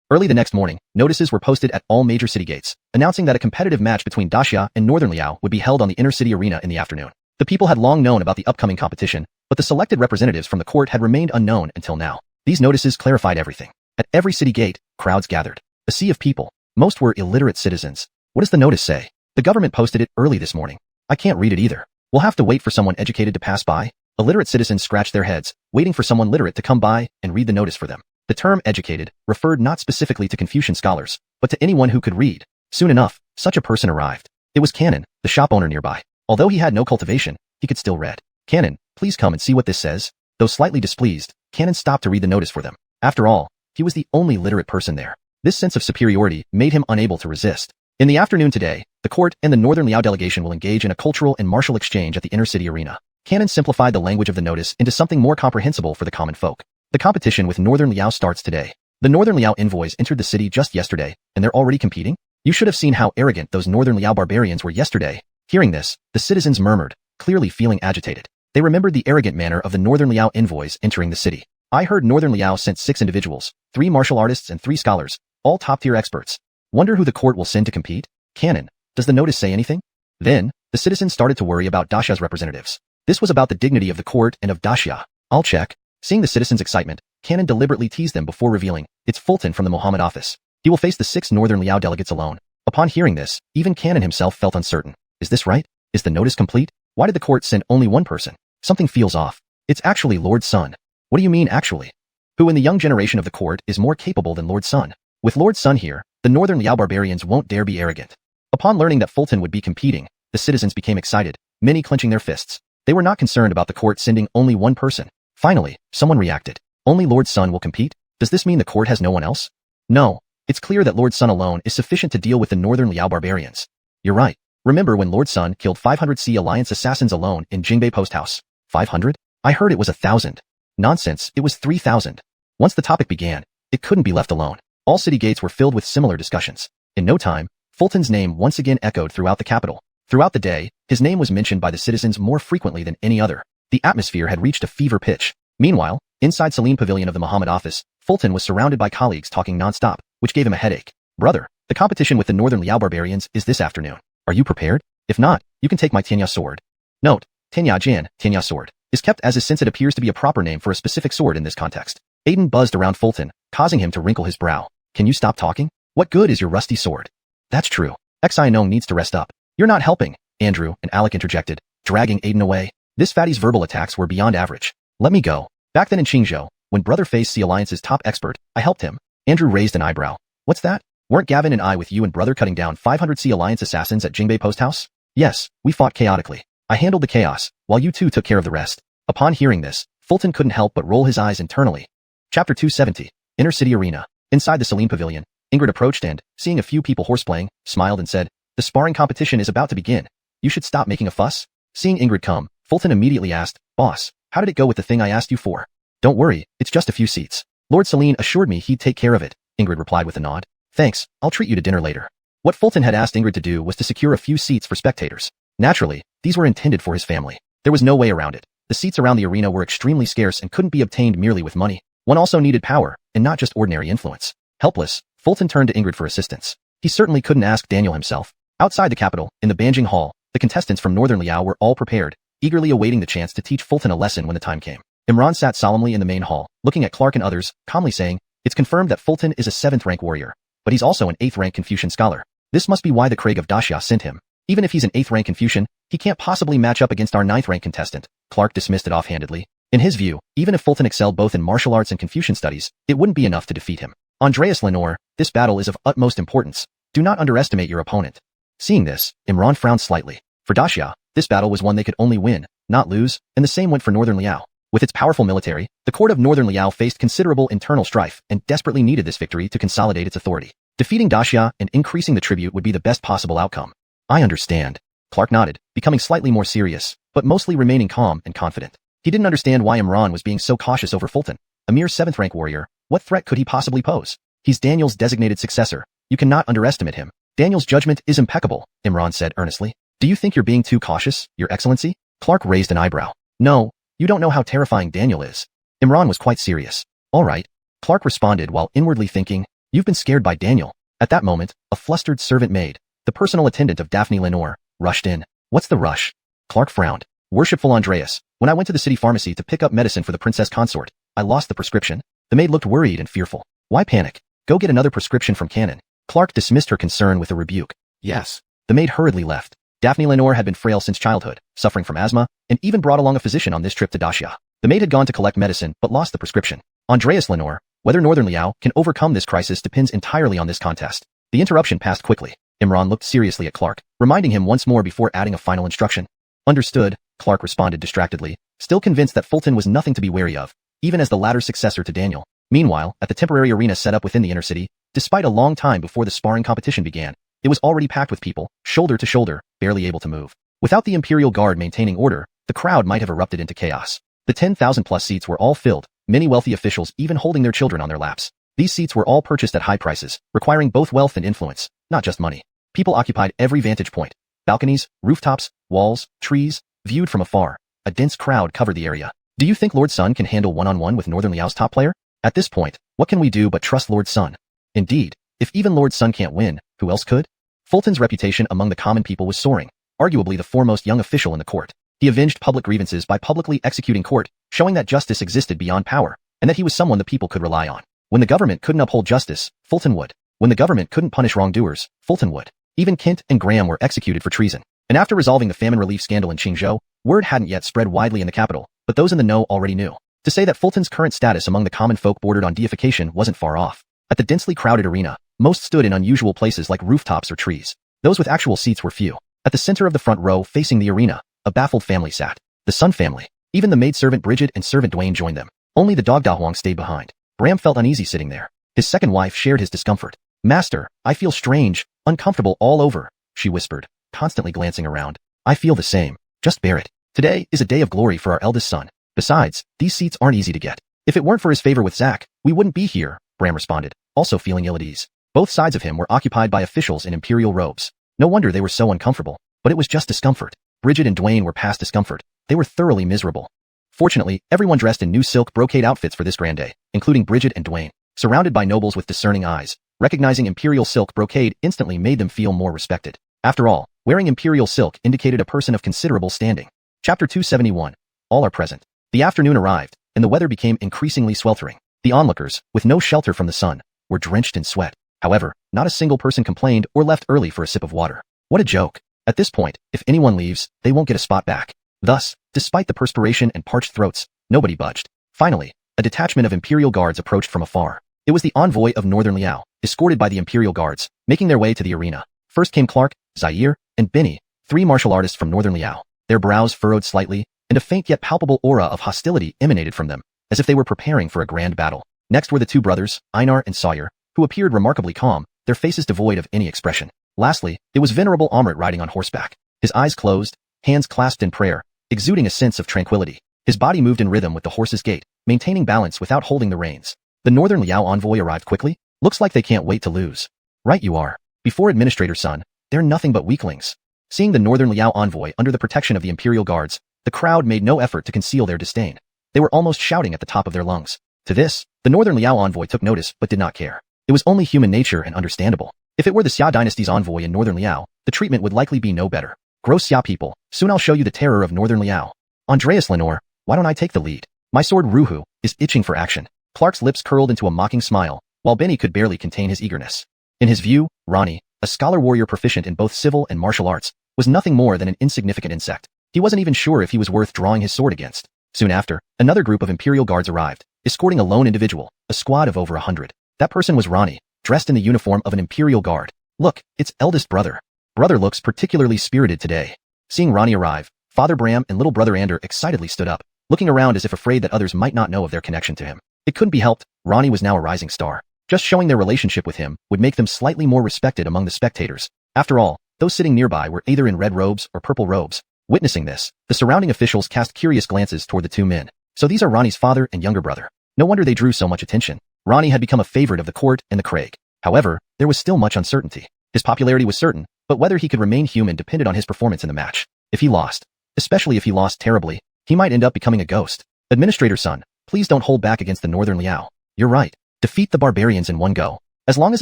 Early the next morning, notices were posted at all major city gates, announcing that a competitive match between Daxia and Northern Liao would be held on the inner city arena in the afternoon. The people had long known about the upcoming competition, but the selected representatives from the court had remained unknown until now. These notices clarified everything. At every city gate, crowds gathered. A sea of people. Most were illiterate citizens. What does the notice say? The government posted it early this morning. I can't read it either. We'll have to wait for someone educated to pass by. Illiterate citizens scratched their heads, waiting for someone literate to come by and read the notice for them. The term educated referred not specifically to Confucian scholars, but to anyone who could read. Soon enough, such a person arrived. It was Cannon, the shop owner nearby. Although he had no cultivation, he could still read. Cannon, please come and see what this says. Though slightly displeased, Cannon stopped to read the notice for them. After all, he was the only literate person there. This sense of superiority made him unable to resist. In the afternoon today, the court and the Northern Liao delegation will engage in a cultural and martial exchange at the inner city arena. Cannon simplified the language of the notice into something more comprehensible for the common folk. The competition with Northern Liao starts today. The Northern Liao envoys entered the city just yesterday, and they're already competing? You should have seen how arrogant those Northern Liao barbarians were yesterday. Hearing this, the citizens murmured, clearly feeling agitated. They remembered the arrogant manner of the Northern Liao envoys entering the city. I heard Northern Liao sent 6 individuals, 3 martial artists and 3 scholars, all top-tier experts. Wonder who the court will send to compete? Cannon, does the notice say anything? Then, the citizens started to worry about Daxia's representatives. This was about the dignity of the court and of Daxia. I'll check. Seeing the citizens' excitement, Cannon deliberately teased them before revealing, it's Fulton from the Mohammed office. He will face the 6 Northern Liao delegates alone. Upon hearing this, even Cannon himself felt uncertain. Is this right? Is the notice complete? Why did the court send only one person? Something feels off. It's actually Lord Sun. What do you mean actually? Who in the young generation of the court is more capable than Lord Sun? With Lord Sun here, the Northern Liao barbarians won't dare be arrogant. Upon learning that Fulton would be competing, the citizens became excited, many clenching their fists. They were not concerned about the court sending only one person. Finally, someone reacted. Only Lord Sun will compete? Does this mean the court has no one else? No. It's clear that Lord Sun alone is sufficient to deal with the Northern Liao barbarians. You're right. Remember when Lord Sun killed 500 Sea Alliance assassins alone in Jingbei Post House? 500? I heard it was 1,000. Nonsense, it was 3,000. Once the topic began, it couldn't be left alone. All city gates were filled with similar discussions. In no time, Fulton's name once again echoed throughout the capital. Throughout the day, his name was mentioned by the citizens more frequently than any other. The atmosphere had reached a fever pitch. Meanwhile, inside Salim Pavilion of the Mohammed office, Fulton was surrounded by colleagues talking non-stop, which gave him a headache. Brother, the competition with the Northern Liao barbarians is this afternoon. Are you prepared? If not, you can take my Tianya sword. Note, Tianya Jian, Tianya sword, is kept as is since it appears to be a proper name for a specific sword in this context. Aiden buzzed around Fulton, causing him to wrinkle his brow. Can you stop talking? What good is your rusty sword? That's true. Xi-Nong needs to rest up. You're not helping, Andrew and Alec interjected, dragging Aiden away. This fatty's verbal attacks were beyond average. Let me go. Back then in Qingzhou, when brother faced Sea Alliance's top expert, I helped him. Andrew raised an eyebrow. What's that? Weren't Gavin and I with you and brother cutting down 500 Sea Alliance assassins at Jingbei Post House? Yes, we fought chaotically. I handled the chaos, while you two took care of the rest. Upon hearing this, Fulton couldn't help but roll his eyes internally. Chapter 270, Inner City Arena. Inside the Salim Pavilion, Ingrid approached and, seeing a few people horseplaying, smiled and said, the sparring competition is about to begin. You should stop making a fuss. Seeing Ingrid come, Fulton immediately asked, Boss, how did it go with the thing I asked you for? Don't worry, it's just a few seats. Lord Celine assured me he'd take care of it, Ingrid replied with a nod. Thanks, I'll treat you to dinner later. What Fulton had asked Ingrid to do was to secure a few seats for spectators. Naturally, these were intended for his family. There was no way around it. The seats around the arena were extremely scarce and couldn't be obtained merely with money. One also needed power, and not just ordinary influence. Helpless, Fulton turned to Ingrid for assistance. He certainly couldn't ask Daniel himself. Outside the capital, in the Banjing Hall, the contestants from Northern Liao were all prepared, eagerly awaiting the chance to teach Fulton a lesson when the time came. Imran sat solemnly in the main hall, looking at Clark and others, calmly saying, it's confirmed that Fulton is a 7th rank warrior, but he's also an 8th rank Confucian scholar. This must be why the Craig of Daxia sent him. Even if he's an 8th rank Confucian, he can't possibly match up against our 9th rank contestant. Clark dismissed it offhandedly. In his view, even if Fulton excelled both in martial arts and Confucian studies, it wouldn't be enough to defeat him. Andreas Lenore, this battle is of utmost importance. Do not underestimate your opponent. Seeing this, Imran frowned slightly. For Daxia, this battle was one they could only win, not lose, and the same went for Northern Liao. With its powerful military, the court of Northern Liao faced considerable internal strife and desperately needed this victory to consolidate its authority. Defeating Daxia and increasing the tribute would be the best possible outcome. I understand. Clark nodded, becoming slightly more serious, but mostly remaining calm and confident. He didn't understand why Imran was being so cautious over Fulton. A mere 7th rank warrior, what threat could he possibly pose? He's Daniel's designated successor. You cannot underestimate him. Daniel's judgment is impeccable, Imran said earnestly. Do you think you're being too cautious, Your Excellency? Clark raised an eyebrow. No, you don't know how terrifying Daniel is. Imran was quite serious. All right, Clark responded while inwardly thinking, you've been scared by Daniel. At that moment, a flustered servant maid, the personal attendant of Daphne Lenore, rushed in. What's the rush? Clark frowned. Worshipful Andreas, when I went to the city pharmacy to pick up medicine for the princess consort, I lost the prescription. The maid looked worried and fearful. Why panic? Go get another prescription from Canon. Clark dismissed her concern with a rebuke. Yes. The maid hurriedly left. Daphne Lenore had been frail since childhood, suffering from asthma, and even brought along a physician on this trip to Dacia. The maid had gone to collect medicine but lost the prescription. Andreas Lenore, whether Northern Liao can overcome this crisis depends entirely on this contest. The interruption passed quickly. Imran looked seriously at Clark, reminding him once more before adding a final instruction. Understood, Clark responded distractedly, still convinced that Fulton was nothing to be wary of, even as the latter's successor to Daniel. Meanwhile, at the temporary arena set up within the inner city, despite a long time before the sparring competition began, it was already packed with people, shoulder to shoulder, barely able to move. Without the Imperial Guard maintaining order, the crowd might have erupted into chaos. The 10,000-plus seats were all filled, many wealthy officials even holding their children on their laps. These seats were all purchased at high prices, requiring both wealth and influence, not just money. People occupied every vantage point. Balconies, rooftops, walls, trees, viewed from afar. A dense crowd covered the area. Do you think Lord Sun can handle one-on-one with Northern Liao's top player? At this point, what can we do but trust Lord Sun? Indeed, if even Lord Sun can't win, who else could? Fulton's reputation among the common people was soaring, arguably the foremost young official in the court. He avenged public grievances by publicly executing court, showing that justice existed beyond power, and that he was someone the people could rely on. When the government couldn't uphold justice, Fulton would. When the government couldn't punish wrongdoers, Fulton would. Even Kent and Graham were executed for treason. And after resolving the famine relief scandal in Qingzhou, word hadn't yet spread widely in the capital, but those in the know already knew. To say that Fulton's current status among the common folk bordered on deification wasn't far off. At the densely crowded arena, most stood in unusual places like rooftops or trees. Those with actual seats were few. At the center of the front row facing the arena, a baffled family sat. The Sun family. Even the maidservant Bridget and servant Dwayne joined them. Only the dog Dahuang stayed behind. Bram felt uneasy sitting there. His second wife shared his discomfort. Master, I feel strange, uncomfortable all over, she whispered, constantly glancing around. I feel the same. Just bear it. Today is a day of glory for our eldest son. Besides, these seats aren't easy to get. If it weren't for his favor with Zack, we wouldn't be here, Bram responded, also feeling ill at ease. Both sides of him were occupied by officials in imperial robes. No wonder they were so uncomfortable. But it was just discomfort. Bridget and Dwayne were past discomfort. They were thoroughly miserable. Fortunately, everyone dressed in new silk brocade outfits for this grand day, including Bridget and Dwayne. Surrounded by nobles with discerning eyes, recognizing imperial silk brocade instantly made them feel more respected. After all, wearing imperial silk indicated a person of considerable standing. Chapter 271. All are present. The afternoon arrived, and the weather became increasingly sweltering. The onlookers, with no shelter from the sun, were drenched in sweat. However, not a single person complained or left early for a sip of water. What a joke. At this point, if anyone leaves, they won't get a spot back. Thus, despite the perspiration and parched throats, nobody budged. Finally, a detachment of imperial guards approached from afar. It was the envoy of Northern Liao, escorted by the imperial guards, making their way to the arena. First came Clark, Zaire, and Benny, 3 martial artists from Northern Liao. Their brows furrowed slightly, and a faint yet palpable aura of hostility emanated from them, as if they were preparing for a grand battle. Next were the 2 brothers, Einar and Sawyer, who appeared remarkably calm, their faces devoid of any expression. Lastly, it was Venerable Amrit riding on horseback, his eyes closed, hands clasped in prayer, exuding a sense of tranquility. His body moved in rhythm with the horse's gait, maintaining balance without holding the reins. The Northern Liao envoy arrived quickly. Looks like they can't wait to lose. Right you are. Before Administrator Sun, they're nothing but weaklings. Seeing the Northern Liao envoy under the protection of the Imperial Guards, the crowd made no effort to conceal their disdain. They were almost shouting at the top of their lungs. To this, the Northern Liao envoy took notice but did not care. It was only human nature and understandable. If it were the Xia dynasty's envoy in Northern Liao, the treatment would likely be no better. Gross Xia people, soon I'll show you the terror of Northern Liao. Andreas Lenore, why don't I take the lead? My sword Ruhu is itching for action. Clark's lips curled into a mocking smile, while Benny could barely contain his eagerness. In his view, Ronnie, a scholar warrior proficient in both civil and martial arts, was nothing more than an insignificant insect. He wasn't even sure if he was worth drawing his sword against. Soon after, another group of Imperial Guards arrived, escorting a lone individual, a squad of over 100. That person was Ronnie, dressed in the uniform of an Imperial Guard. Look, it's eldest brother. Brother looks particularly spirited today. Seeing Ronnie arrive, Father Bram and little brother Ander excitedly stood up, looking around as if afraid that others might not know of their connection to him. It couldn't be helped, Ronnie was now a rising star. Just showing their relationship with him would make them slightly more respected among the spectators. After all, those sitting nearby were either in red robes or purple robes. Witnessing this, the surrounding officials cast curious glances toward the 2 men. So these are Ronnie's father and younger brother. No wonder they drew so much attention. Ronnie had become a favorite of the court and the Craig. However, there was still much uncertainty. His popularity was certain, but whether he could remain human depended on his performance in the match. If he lost, especially if he lost terribly, he might end up becoming a ghost. Administrator Sun, please don't hold back against the Northern Liao. You're right. Defeat the barbarians in one go. As long as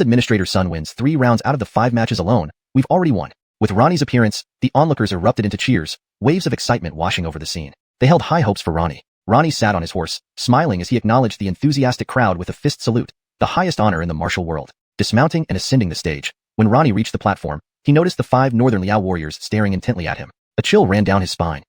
Administrator Sun wins 3 rounds out of the 5 matches alone, we've already won. With Ronnie's appearance, the onlookers erupted into cheers, waves of excitement washing over the scene. They held high hopes for Ronnie. Ronnie sat on his horse, smiling as he acknowledged the enthusiastic crowd with a fist salute, the highest honor in the martial world. Dismounting and ascending the stage, when Ronnie reached the platform, he noticed the 5 Northern Liao warriors staring intently at him. A chill ran down his spine.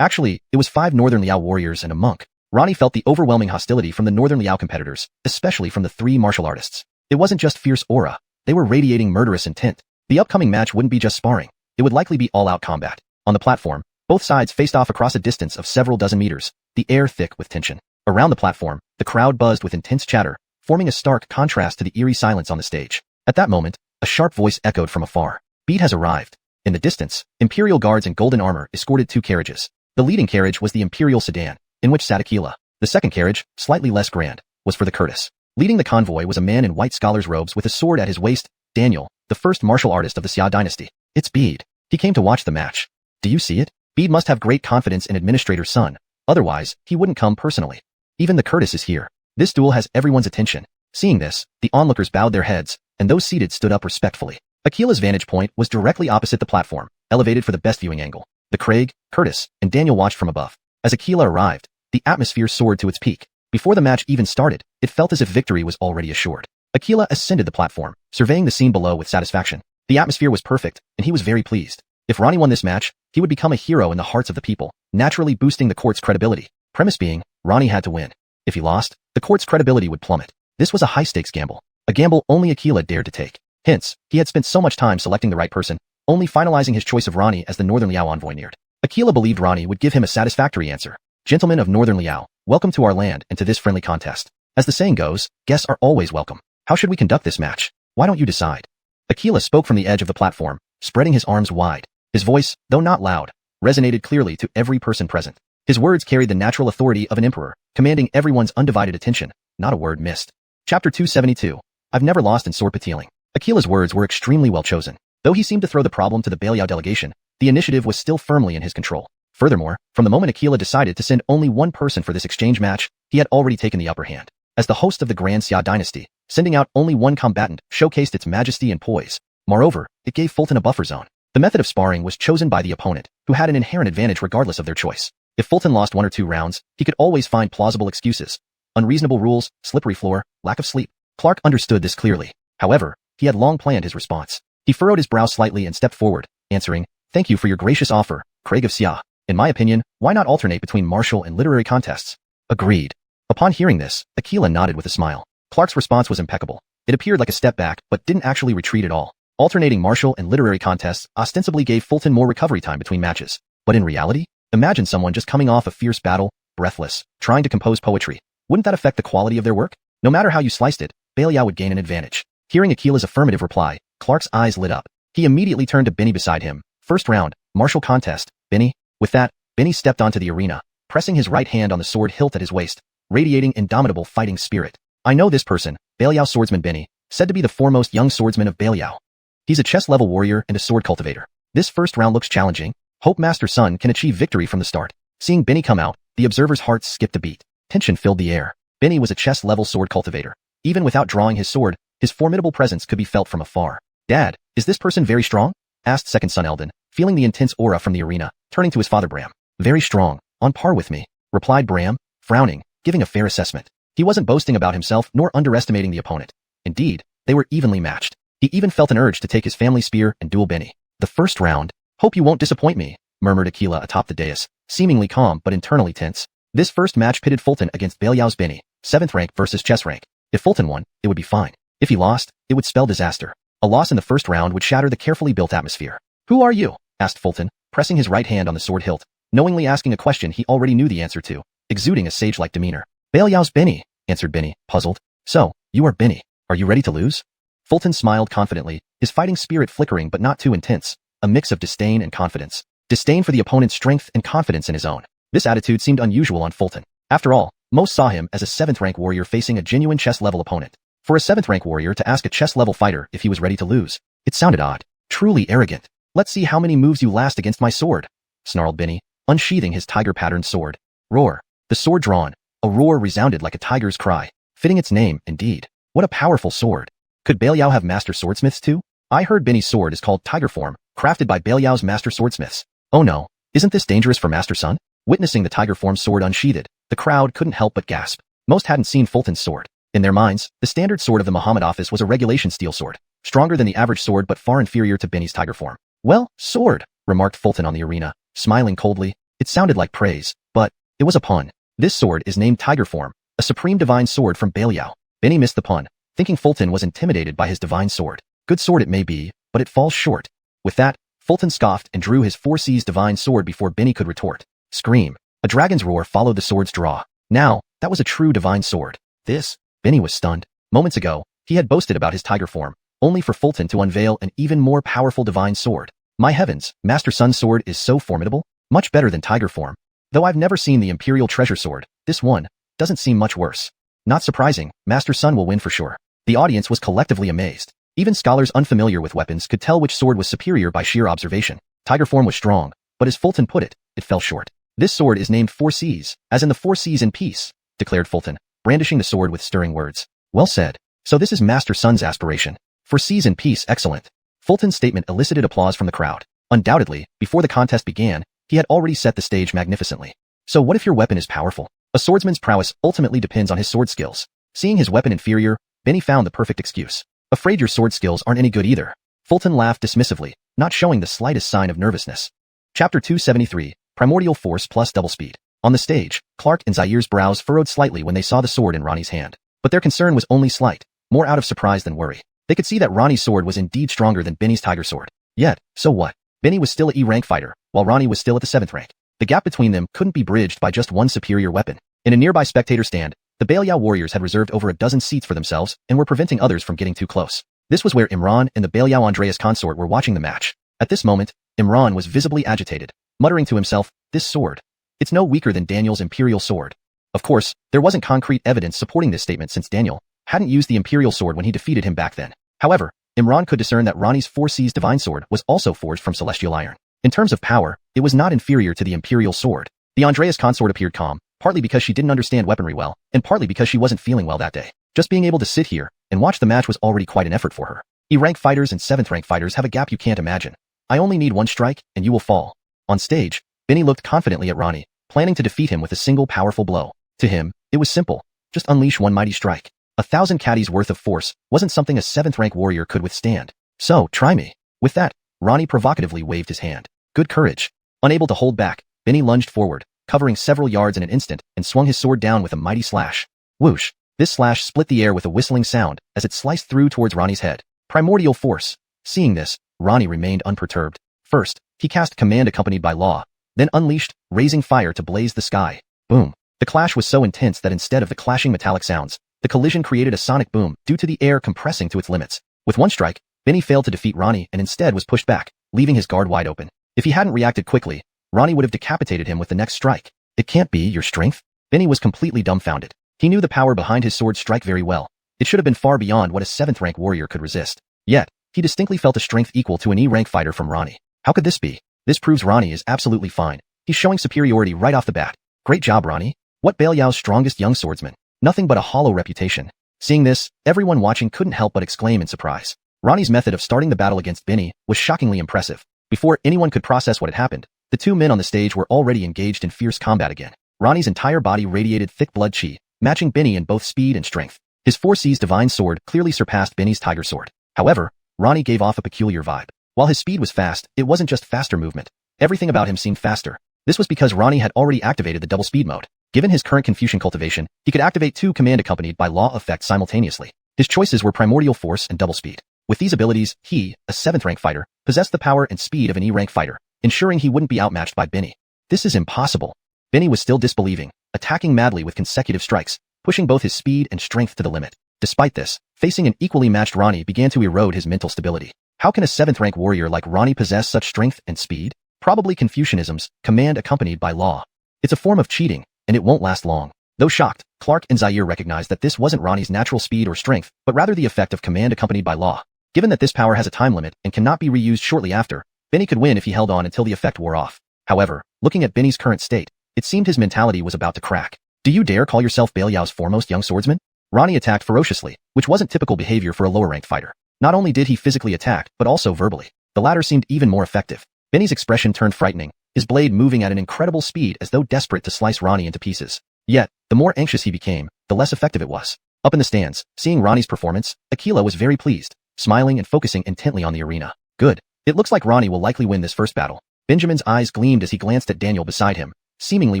Actually, it was 5 Northern Liao warriors and a monk. Ronnie felt the overwhelming hostility from the Northern Liao competitors, especially from the 3 martial artists. It wasn't just fierce aura, they were radiating murderous intent. The upcoming match wouldn't be just sparring, it would likely be all-out combat. On the platform, both sides faced off across a distance of several dozen meters, the air thick with tension. Around the platform, the crowd buzzed with intense chatter, forming a stark contrast to the eerie silence on the stage. At that moment, a sharp voice echoed from afar. Beat has arrived. In the distance, Imperial guards in golden armor escorted 2 carriages. The leading carriage was the Imperial sedan, in which sat Aquila. The second carriage, slightly less grand, was for the Curtis. Leading the convoy was a man in white scholar's robes with a sword at his waist, Daniel, the first martial artist of the Xia dynasty. It's Bede. He came to watch the match. Do you see it? Bede must have great confidence in Administrator Sun, otherwise, he wouldn't come personally. Even the Curtis is here. This duel has everyone's attention. Seeing this, the onlookers bowed their heads, and those seated stood up respectfully. Aquila's vantage point was directly opposite the platform, elevated for the best viewing angle. The Craig, Curtis, and Daniel watched from above. As Aquila arrived, the atmosphere soared to its peak. Before the match even started, it felt as if victory was already assured. Aquila ascended the platform, surveying the scene below with satisfaction. The atmosphere was perfect, and he was very pleased. If Ronnie won this match, he would become a hero in the hearts of the people, naturally boosting the court's credibility. Premise being, Ronnie had to win. If he lost, the court's credibility would plummet. This was a high-stakes gamble, a gamble only Aquila dared to take. Hence, he had spent so much time selecting the right person, only finalizing his choice of Ronnie as the Northern Liao envoy neared. Aquila believed Ronnie would give him a satisfactory answer. Gentlemen of Northern Liao, welcome to our land and to this friendly contest. As the saying goes, guests are always welcome. How should we conduct this match? Why don't you decide? Aquila spoke from the edge of the platform, spreading his arms wide. His voice, though not loud, resonated clearly to every person present. His words carried the natural authority of an emperor, commanding everyone's undivided attention. Not a word missed. Chapter 272. I've never lost in sword patilling. Aquila's words were extremely well chosen. Though he seemed to throw the problem to the Beliao delegation, the initiative was still firmly in his control. Furthermore, from the moment Aquila decided to send only one person for this exchange match, he had already taken the upper hand. As the host of the Grand Xia dynasty, sending out only one combatant showcased its majesty and poise. Moreover, it gave Fulton a buffer zone. The method of sparring was chosen by the opponent, who had an inherent advantage regardless of their choice. If Fulton lost 1 or 2 rounds, he could always find plausible excuses. Unreasonable rules, slippery floor, lack of sleep. Clark understood this clearly. However, he had long planned his response. He furrowed his brow slightly and stepped forward, answering, "Thank you for your gracious offer, Craig of Xia. In my opinion, why not alternate between martial and literary contests?" Agreed. Upon hearing this, Aquila nodded with a smile. Clark's response was impeccable. It appeared like a step back, but didn't actually retreat at all. Alternating martial and literary contests ostensibly gave Fulton more recovery time between matches. But in reality, imagine someone just coming off a fierce battle, breathless, trying to compose poetry. Wouldn't that affect the quality of their work? No matter how you sliced it, Beliao would gain an advantage. Hearing Aquila's affirmative reply, Clark's eyes lit up. He immediately turned to Benny beside him. First round, martial contest, Benny. With that, Benny stepped onto the arena, pressing his right hand on the sword hilt at his waist, radiating indomitable fighting spirit. I know this person, Beliao swordsman Benny, said to be the foremost young swordsman of Beliao. He's a chess-level warrior and a sword cultivator. This first round looks challenging. Hope Master Sun can achieve victory from the start. Seeing Benny come out, the observers' hearts skipped a beat. Tension filled the air. Benny was a chess-level sword cultivator. Even without drawing his sword, his formidable presence could be felt from afar. Dad, is this person very strong? Asked second son Eldon, feeling the intense aura from the arena, turning to his father Bram. Very strong, on par with me, replied Bram, frowning, giving a fair assessment. He wasn't boasting about himself nor underestimating the opponent. Indeed, they were evenly matched. He even felt an urge to take his family spear and duel Benny. The first round. Hope you won't disappoint me, murmured Aquila atop the dais, seemingly calm but internally tense. This first match pitted Fulton against Beliao's Benny, 7th rank versus chess rank. If Fulton won, it would be fine. If he lost, it would spell disaster. A loss in the first round would shatter the carefully built atmosphere. Who are you? Asked Fulton, pressing his right hand on the sword hilt, knowingly asking a question he already knew the answer to, exuding a sage-like demeanor. Beliao's Benny, answered Benny, puzzled. So, you are Benny. Are you ready to lose? Fulton smiled confidently, his fighting spirit flickering but not too intense, a mix of disdain and confidence. Disdain for the opponent's strength and confidence in his own. This attitude seemed unusual on Fulton. After all, most saw him as a 7th rank warrior facing a genuine chess-level opponent. For a 7th rank warrior to ask a chess-level fighter if he was ready to lose, it sounded odd. Truly arrogant. Let's see how many moves you last against my sword, snarled Benny, unsheathing his tiger-patterned sword. Roar. The sword drawn. A roar resounded like a tiger's cry, fitting its name, indeed. What a powerful sword. Could Beliao have master swordsmiths too? I heard Benny's sword is called Tiger Form, crafted by Beliao's master swordsmiths. Oh no, isn't this dangerous for Master Sun? Witnessing the Tiger Form sword unsheathed, the crowd couldn't help but gasp. Most hadn't seen Fulton's sword. In their minds, the standard sword of the Muhammad office was a regulation steel sword, stronger than the average sword but far inferior to Benny's Tiger Form. Well, sword, remarked Fulton on the arena, smiling coldly. It sounded like praise, but it was a pun. This sword is named Tiger Form, a supreme divine sword from Beliao. Benny missed the pun, thinking Fulton was intimidated by his divine sword. Good sword it may be, but it falls short. With that, Fulton scoffed and drew his 4C's divine sword before Benny could retort. Scream. A dragon's roar followed the sword's draw. Now, that was a true divine sword. Benny was stunned. Moments ago, he had boasted about his Tiger Form, only for Fulton to unveil an even more powerful divine sword. My heavens, Master Sun's sword is so formidable, much better than Tiger Form. Though I've never seen the Imperial Treasure Sword, this one doesn't seem much worse. Not surprising, Master Sun will win for sure. The audience was collectively amazed. Even scholars unfamiliar with weapons could tell which sword was superior by sheer observation. Tiger Form was strong, but as Fulton put it, it fell short. This sword is named 4Cs, as in the 4Cs in peace, declared Fulton, brandishing the sword with stirring words. Well said. So this is Master Sun's aspiration. 4Cs in peace, excellent. Fulton's statement elicited applause from the crowd. Undoubtedly, before the contest began, he had already set the stage magnificently. So what if your weapon is powerful? A swordsman's prowess ultimately depends on his sword skills. Seeing his weapon inferior, Benny found the perfect excuse. Afraid your sword skills aren't any good either. Fulton laughed dismissively, not showing the slightest sign of nervousness. Chapter 273, Primordial Force plus Double Speed. On the stage, Clark and Zaire's brows furrowed slightly when they saw the sword in Ronnie's hand. But their concern was only slight, more out of surprise than worry. They could see that Ronnie's sword was indeed stronger than Benny's Tiger Sword. Yet, so what? Benny was still an E-rank fighter, while Ronnie was still at the 7th rank. The gap between them couldn't be bridged by just one superior weapon. In a nearby spectator stand, the Beliao warriors had reserved over a dozen seats for themselves and were preventing others from getting too close. This was where Imran and the Beliao Andreas consort were watching the match. At this moment, Imran was visibly agitated, muttering to himself, this sword. It's no weaker than Daniel's Imperial Sword. Of course, there wasn't concrete evidence supporting this statement since Daniel hadn't used the Imperial Sword when he defeated him back then. However, Imran could discern that Ronnie's 4C's divine sword was also forged from celestial iron. In terms of power, it was not inferior to the Imperial Sword. The Andreas consort appeared calm, partly because she didn't understand weaponry well, and partly because she wasn't feeling well that day. Just being able to sit here and watch the match was already quite an effort for her. E-rank fighters and 7th rank fighters have a gap you can't imagine. I only need one strike, and you will fall. On stage, Benny looked confidently at Ronnie, planning to defeat him with a single powerful blow. To him, it was simple. Just unleash one mighty strike. 1,000 caddies worth of force wasn't something a 7th rank warrior could withstand. So, try me. With that, Ronnie provocatively waved his hand. Good courage. Unable to hold back, Benny lunged forward, covering several yards in an instant, and swung his sword down with a mighty slash. Whoosh. This slash split the air with a whistling sound as it sliced through towards Ronnie's head. Primordial Force. Seeing this, Ronnie remained unperturbed. First, he cast Command accompanied by Law, then unleashed, raising fire to blaze the sky. Boom. The clash was so intense that instead of the clashing metallic sounds, the collision created a sonic boom due to the air compressing to its limits. With one strike, Benny failed to defeat Ronnie and instead was pushed back, leaving his guard wide open. If he hadn't reacted quickly, Ronnie would have decapitated him with the next strike. It can't be your strength? Benny was completely dumbfounded. He knew the power behind his sword strike very well. It should have been far beyond what a 7th rank warrior could resist. Yet, he distinctly felt a strength equal to an E-rank fighter from Ronnie. How could this be? This proves Ronnie is absolutely fine. He's showing superiority right off the bat. Great job, Ronnie. What Beliao's strongest young swordsman? Nothing but a hollow reputation. Seeing this, everyone watching couldn't help but exclaim in surprise. Ronnie's method of starting the battle against Benny was shockingly impressive. Before anyone could process what had happened, the two men on the stage were already engaged in fierce combat again. Ronnie's entire body radiated thick blood chi, matching Benny in both speed and strength. His 4C's divine sword clearly surpassed Benny's Tiger Sword. However, Ronnie gave off a peculiar vibe. While his speed was fast, it wasn't just faster movement. Everything about him seemed faster. This was because Ronnie had already activated the double speed mode. Given his current Confucian cultivation, he could activate two command accompanied by law effects simultaneously. His choices were Primordial Force and Double Speed. With these abilities, he, a 7th rank fighter, possessed the power and speed of an E-rank fighter, ensuring he wouldn't be outmatched by Benny. This is impossible. Benny was still disbelieving, attacking madly with consecutive strikes, pushing both his speed and strength to the limit. Despite this, facing an equally matched Ronnie began to erode his mental stability. How can a 7th rank warrior like Ronnie possess such strength and speed? Probably Confucianism's command accompanied by law. It's a form of cheating, and it won't last long. Though shocked, Clark and Zaire recognized that this wasn't Ronnie's natural speed or strength, but rather the effect of command accompanied by law. Given that this power has a time limit and cannot be reused shortly after, Benny could win if he held on until the effect wore off. However, looking at Benny's current state, it seemed his mentality was about to crack. Do you dare call yourself Belial's foremost young swordsman? Ronnie attacked ferociously, which wasn't typical behavior for a lower-ranked fighter. Not only did he physically attack, but also verbally. The latter seemed even more effective. Benny's expression turned frightening, his blade moving at an incredible speed as though desperate to slice Ronnie into pieces. Yet, the more anxious he became, the less effective it was. Up in the stands, seeing Ronnie's performance, Aquila was very pleased, smiling and focusing intently on the arena. Good. It looks like Ronnie will likely win this first battle. Benjamin's eyes gleamed as he glanced at Daniel beside him, seemingly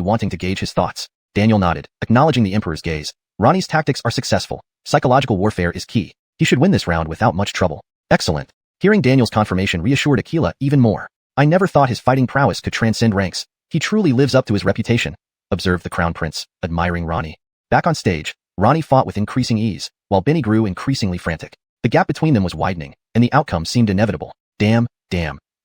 wanting to gauge his thoughts. Daniel nodded, acknowledging the Emperor's gaze. Ronnie's tactics are successful. Psychological warfare is key. He should win this round without much trouble. Excellent. Hearing Daniel's confirmation reassured Aquila even more. I never thought his fighting prowess could transcend ranks. He truly lives up to his reputation, observed the Crown Prince, admiring Ronnie. Back on stage, Ronnie fought with increasing ease, while Benny grew increasingly frantic. The gap between them was widening, and the outcome seemed inevitable. Damn.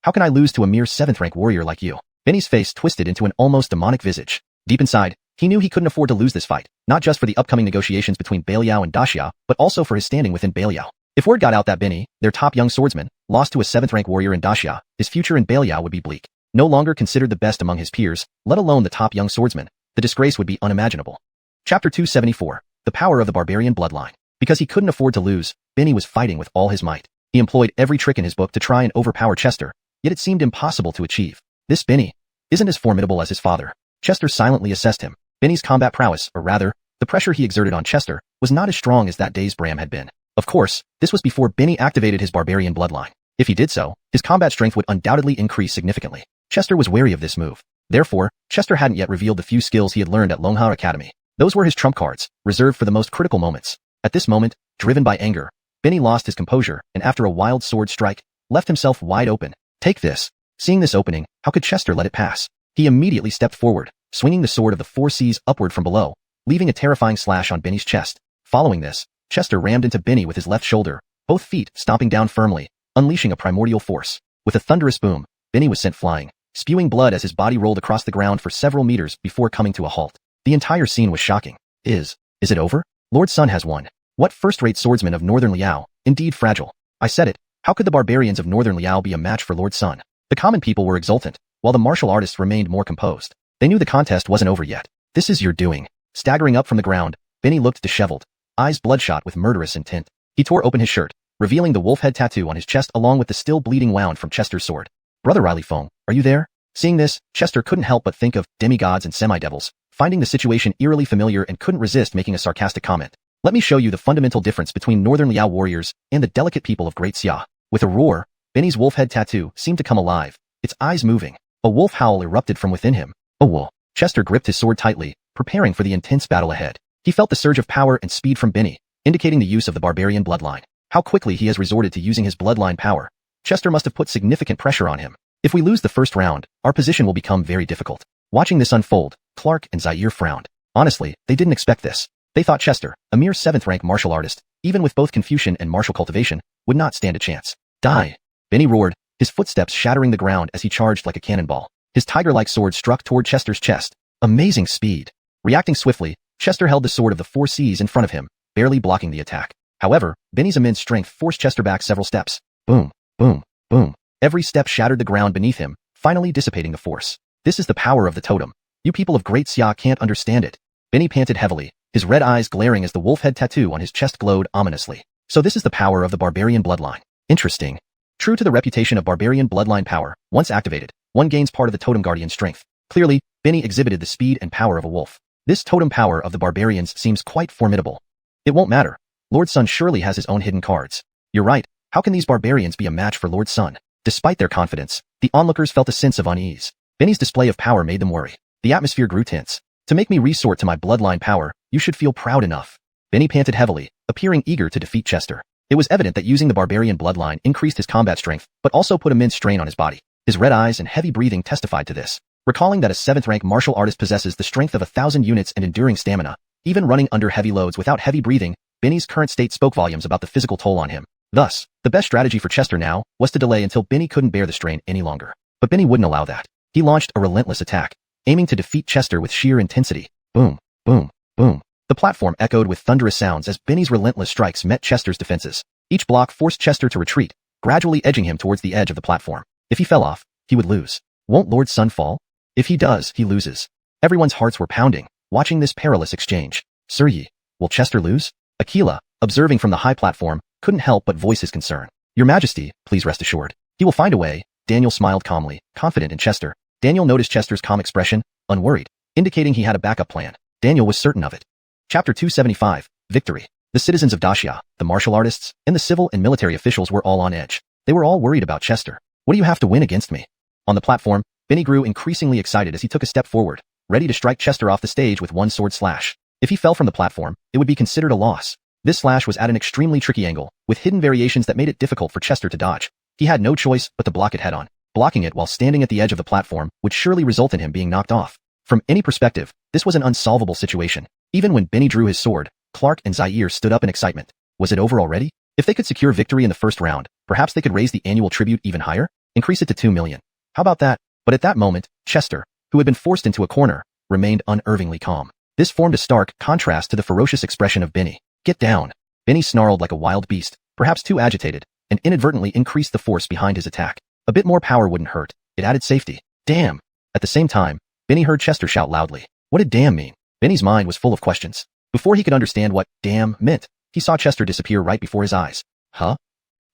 How can I lose to a mere 7th-rank warrior like you? Benny's face twisted into an almost demonic visage. Deep inside, he knew he couldn't afford to lose this fight, not just for the upcoming negotiations between Belial and Daxia, but also for his standing within Belial. If word got out that Benny, their top young swordsman, lost to a 7th-rank warrior in Daxia, his future in Belial would be bleak. No longer considered the best among his peers, let alone the top young swordsman, the disgrace would be unimaginable. Chapter 274. The Power of the Barbarian Bloodline. Because he couldn't afford to lose, Benny was fighting with all his might. He employed every trick in his book to try and overpower Chester, yet it seemed impossible to achieve. This Benny isn't as formidable as his father. Chester silently assessed him. Benny's combat prowess, or rather, the pressure he exerted on Chester, was not as strong as that day's Bram had been. Of course, this was before Benny activated his barbarian bloodline. If he did so, his combat strength would undoubtedly increase significantly. Chester was wary of this move. Therefore, Chester hadn't yet revealed the few skills he had learned at Longhao Academy. Those were his trump cards, reserved for the most critical moments. At this moment, driven by anger, Benny lost his composure and after a wild sword strike, left himself wide open. Take this. Seeing this opening, how could Chester let it pass? He immediately stepped forward, swinging the sword of the 4 seas upward from below, leaving a terrifying slash on Benny's chest. Following this, Chester rammed into Benny with his left shoulder, both feet stomping down firmly, unleashing a primordial force. With a thunderous boom, Benny was sent flying, spewing blood as his body rolled across the ground for several meters before coming to a halt. The entire scene was shocking. Is it over? Lord Sun has won. What first-rate swordsman of Northern Liao, indeed fragile. I said it. How could the barbarians of Northern Liao be a match for Lord Sun? The common people were exultant, while the martial artists remained more composed. They knew the contest wasn't over yet. This is your doing. Staggering up from the ground, Benny looked disheveled, eyes bloodshot with murderous intent. He tore open his shirt, revealing the wolf head tattoo on his chest along with the still bleeding wound from Chester's sword. Brother Riley Fong, are you there? Seeing this, Chester couldn't help but think of demigods and semi-devils, finding the situation eerily familiar and couldn't resist making a sarcastic comment. Let me show you the fundamental difference between Northern Liao warriors and the delicate people of Great Xia. With a roar, Benny's wolf head tattoo seemed to come alive, its eyes moving. A wolf howl erupted from within him. Oh whoa. Chester gripped his sword tightly, preparing for the intense battle ahead. He felt the surge of power and speed from Benny, indicating the use of the barbarian bloodline. How quickly he has resorted to using his bloodline power. Chester must have put significant pressure on him. If we lose the first round, our position will become very difficult. Watching this unfold, Clark and Zaire frowned. Honestly, they didn't expect this. They thought Chester, a mere 7th-rank martial artist, even with both Confucian and martial cultivation, would not stand a chance. Die! Benny roared, his footsteps shattering the ground as he charged like a cannonball. His tiger-like sword struck toward Chester's chest. Amazing speed. Reacting swiftly, Chester held the sword of the 4 seas in front of him, barely blocking the attack. However, Benny's immense strength forced Chester back several steps. Boom, boom, boom. Every step shattered the ground beneath him, finally dissipating the force. This is the power of the totem. You people of Great Xia can't understand it. Benny panted heavily, his red eyes glaring as the wolf head tattoo on his chest glowed ominously. So this is the power of the barbarian bloodline. Interesting. True to the reputation of barbarian bloodline power, once activated, one gains part of the totem guardian strength. Clearly, Benny exhibited the speed and power of a wolf. This totem power of the barbarians seems quite formidable. It won't matter. Lord Sun surely has his own hidden cards. You're right. How can these barbarians be a match for Lord Sun? Despite their confidence, the onlookers felt a sense of unease. Benny's display of power made them worry. The atmosphere grew tense. To make me resort to my bloodline power, you should feel proud enough. Benny panted heavily, appearing eager to defeat Chester. It was evident that using the barbarian bloodline increased his combat strength, but also put immense strain on his body. His red eyes and heavy breathing testified to this. Recalling that a 7th-rank martial artist possesses the strength of 1,000 units and enduring stamina, even running under heavy loads without heavy breathing, Benny's current state spoke volumes about the physical toll on him. Thus, the best strategy for Chester now was to delay until Benny couldn't bear the strain any longer. But Benny wouldn't allow that. He launched a relentless attack, aiming to defeat Chester with sheer intensity. Boom, boom, boom. The platform echoed with thunderous sounds as Benny's relentless strikes met Chester's defenses. Each block forced Chester to retreat, gradually edging him towards the edge of the platform. If he fell off, he would lose. Won't Lord's son fall? If he does, he loses. Everyone's hearts were pounding, watching this perilous exchange. Sir Yi, will Chester lose? Aquila, observing from the high platform, couldn't help but voice his concern. Your Majesty, please rest assured. He will find a way. Daniel smiled calmly, confident in Chester. Daniel noticed Chester's calm expression, unworried, indicating he had a backup plan. Daniel was certain of it. Chapter 275, Victory. The citizens of Daxia, the martial artists, and the civil and military officials were all on edge. They were all worried about Chester. What do you have to win against me? On the platform, Benny grew increasingly excited as he took a step forward, ready to strike Chester off the stage with one sword slash. If he fell from the platform, it would be considered a loss. This slash was at an extremely tricky angle, with hidden variations that made it difficult for Chester to dodge. He had no choice but to block it head-on. Blocking it while standing at the edge of the platform would surely result in him being knocked off. From any perspective, this was an unsolvable situation. Even when Benny drew his sword, Clark and Zaire stood up in excitement. Was it over already? If they could secure victory in the first round, perhaps they could raise the annual tribute even higher? Increase it to 2 million. How about that? But at that moment, Chester, who had been forced into a corner, remained unervingly calm. This formed a stark contrast to the ferocious expression of Benny. Get down. Benny snarled like a wild beast, perhaps too agitated, and inadvertently increased the force behind his attack. A bit more power wouldn't hurt. It added safety. Damn. At the same time, Benny heard Chester shout loudly. What did damn mean? Benny's mind was full of questions. Before he could understand what damn meant, he saw Chester disappear right before his eyes. Huh?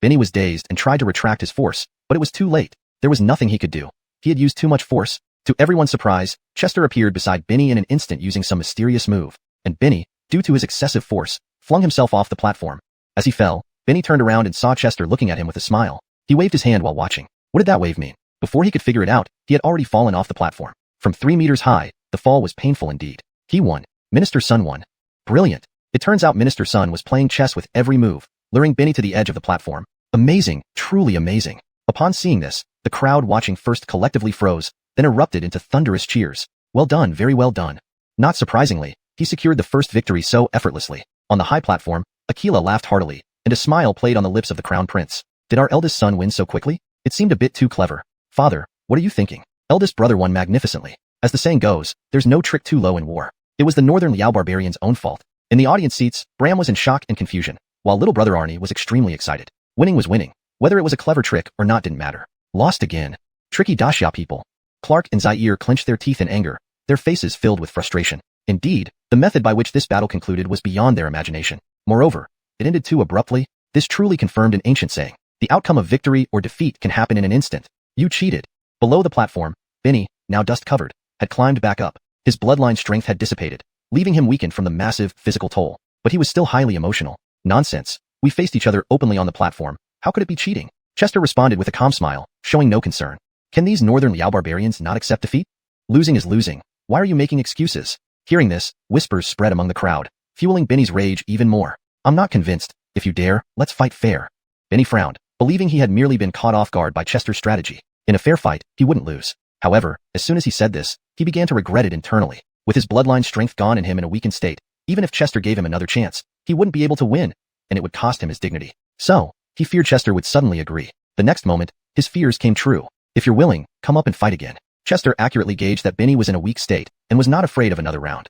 Benny was dazed and tried to retract his force, but it was too late. There was nothing he could do. He had used too much force. To everyone's surprise, Chester appeared beside Benny in an instant using some mysterious move, and Benny, due to his excessive force, flung himself off the platform. As he fell, Benny turned around and saw Chester looking at him with a smile. He waved his hand while watching. What did that wave mean? Before he could figure it out, he had already fallen off the platform. From 3 meters high, the fall was painful indeed. He won. Minister Sun won. Brilliant. It turns out Minister Sun was playing chess with every move, luring Benny to the edge of the platform. Amazing, truly amazing. Upon seeing this, the crowd watching first collectively froze, then erupted into thunderous cheers. Well done, very well done. Not surprisingly, he secured the first victory so effortlessly. On the high platform, Aquila laughed heartily, and a smile played on the lips of the crown prince. Did our eldest son win so quickly? It seemed a bit too clever. Father, what are you thinking? Eldest brother won magnificently. As the saying goes, there's no trick too low in war. It was the Northern Liao barbarians' own fault. In the audience seats, Bram was in shock and confusion, while little brother Arnie was extremely excited. Winning was winning. Whether it was a clever trick or not didn't matter. Lost again. Tricky Daxia people. Clark and Zaire clenched their teeth in anger, their faces filled with frustration. Indeed, the method by which this battle concluded was beyond their imagination. Moreover, it ended too abruptly. This truly confirmed an ancient saying. The outcome of victory or defeat can happen in an instant. You cheated. Below the platform, Benny, now dust-covered, had climbed back up. His bloodline strength had dissipated, leaving him weakened from the massive physical toll. But he was still highly emotional. Nonsense. We faced each other openly on the platform. How could it be cheating? Chester responded with a calm smile, showing no concern. Can these Northern Liao barbarians not accept defeat? Losing is losing. Why are you making excuses? Hearing this, whispers spread among the crowd, fueling Benny's rage even more. I'm not convinced. If you dare, let's fight fair. Benny frowned, believing he had merely been caught off guard by Chester's strategy. In a fair fight, he wouldn't lose. However, as soon as he said this, he began to regret it internally. With his bloodline strength gone and him in a weakened state, even if Chester gave him another chance, he wouldn't be able to win, and it would cost him his dignity. So, he feared Chester would suddenly agree. The next moment, his fears came true. If you're willing, come up and fight again. Chester accurately gauged that Benny was in a weak state and was not afraid of another round.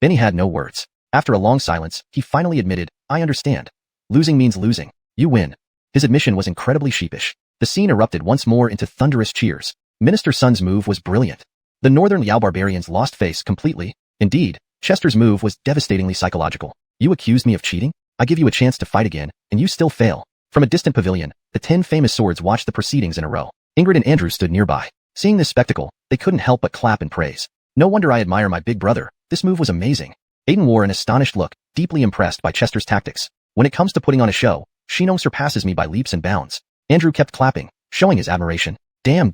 Benny had no words. After a long silence, he finally admitted, I understand. Losing means losing. You win. His admission was incredibly sheepish. The scene erupted once more into thunderous cheers. Minister Sun's move was brilliant. The Northern Liao barbarians lost face completely. Indeed, Chester's move was devastatingly psychological. You accused me of cheating? I give you a chance to fight again, and you still fail. From a distant pavilion, the 10 famous swords watched the proceedings in a row. Ingrid and Andrew stood nearby. Seeing this spectacle, they couldn't help but clap in praise. No wonder I admire my big brother. This move was amazing. Aiden wore an astonished look, deeply impressed by Chester's tactics. When it comes to putting on a show, Shinong surpasses me by leaps and bounds. Andrew kept clapping, showing his admiration. Damn.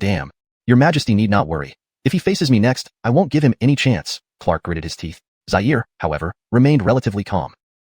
Your Majesty need not worry. If he faces me next, I won't give him any chance. Clark gritted his teeth. Zaire, however, remained relatively calm.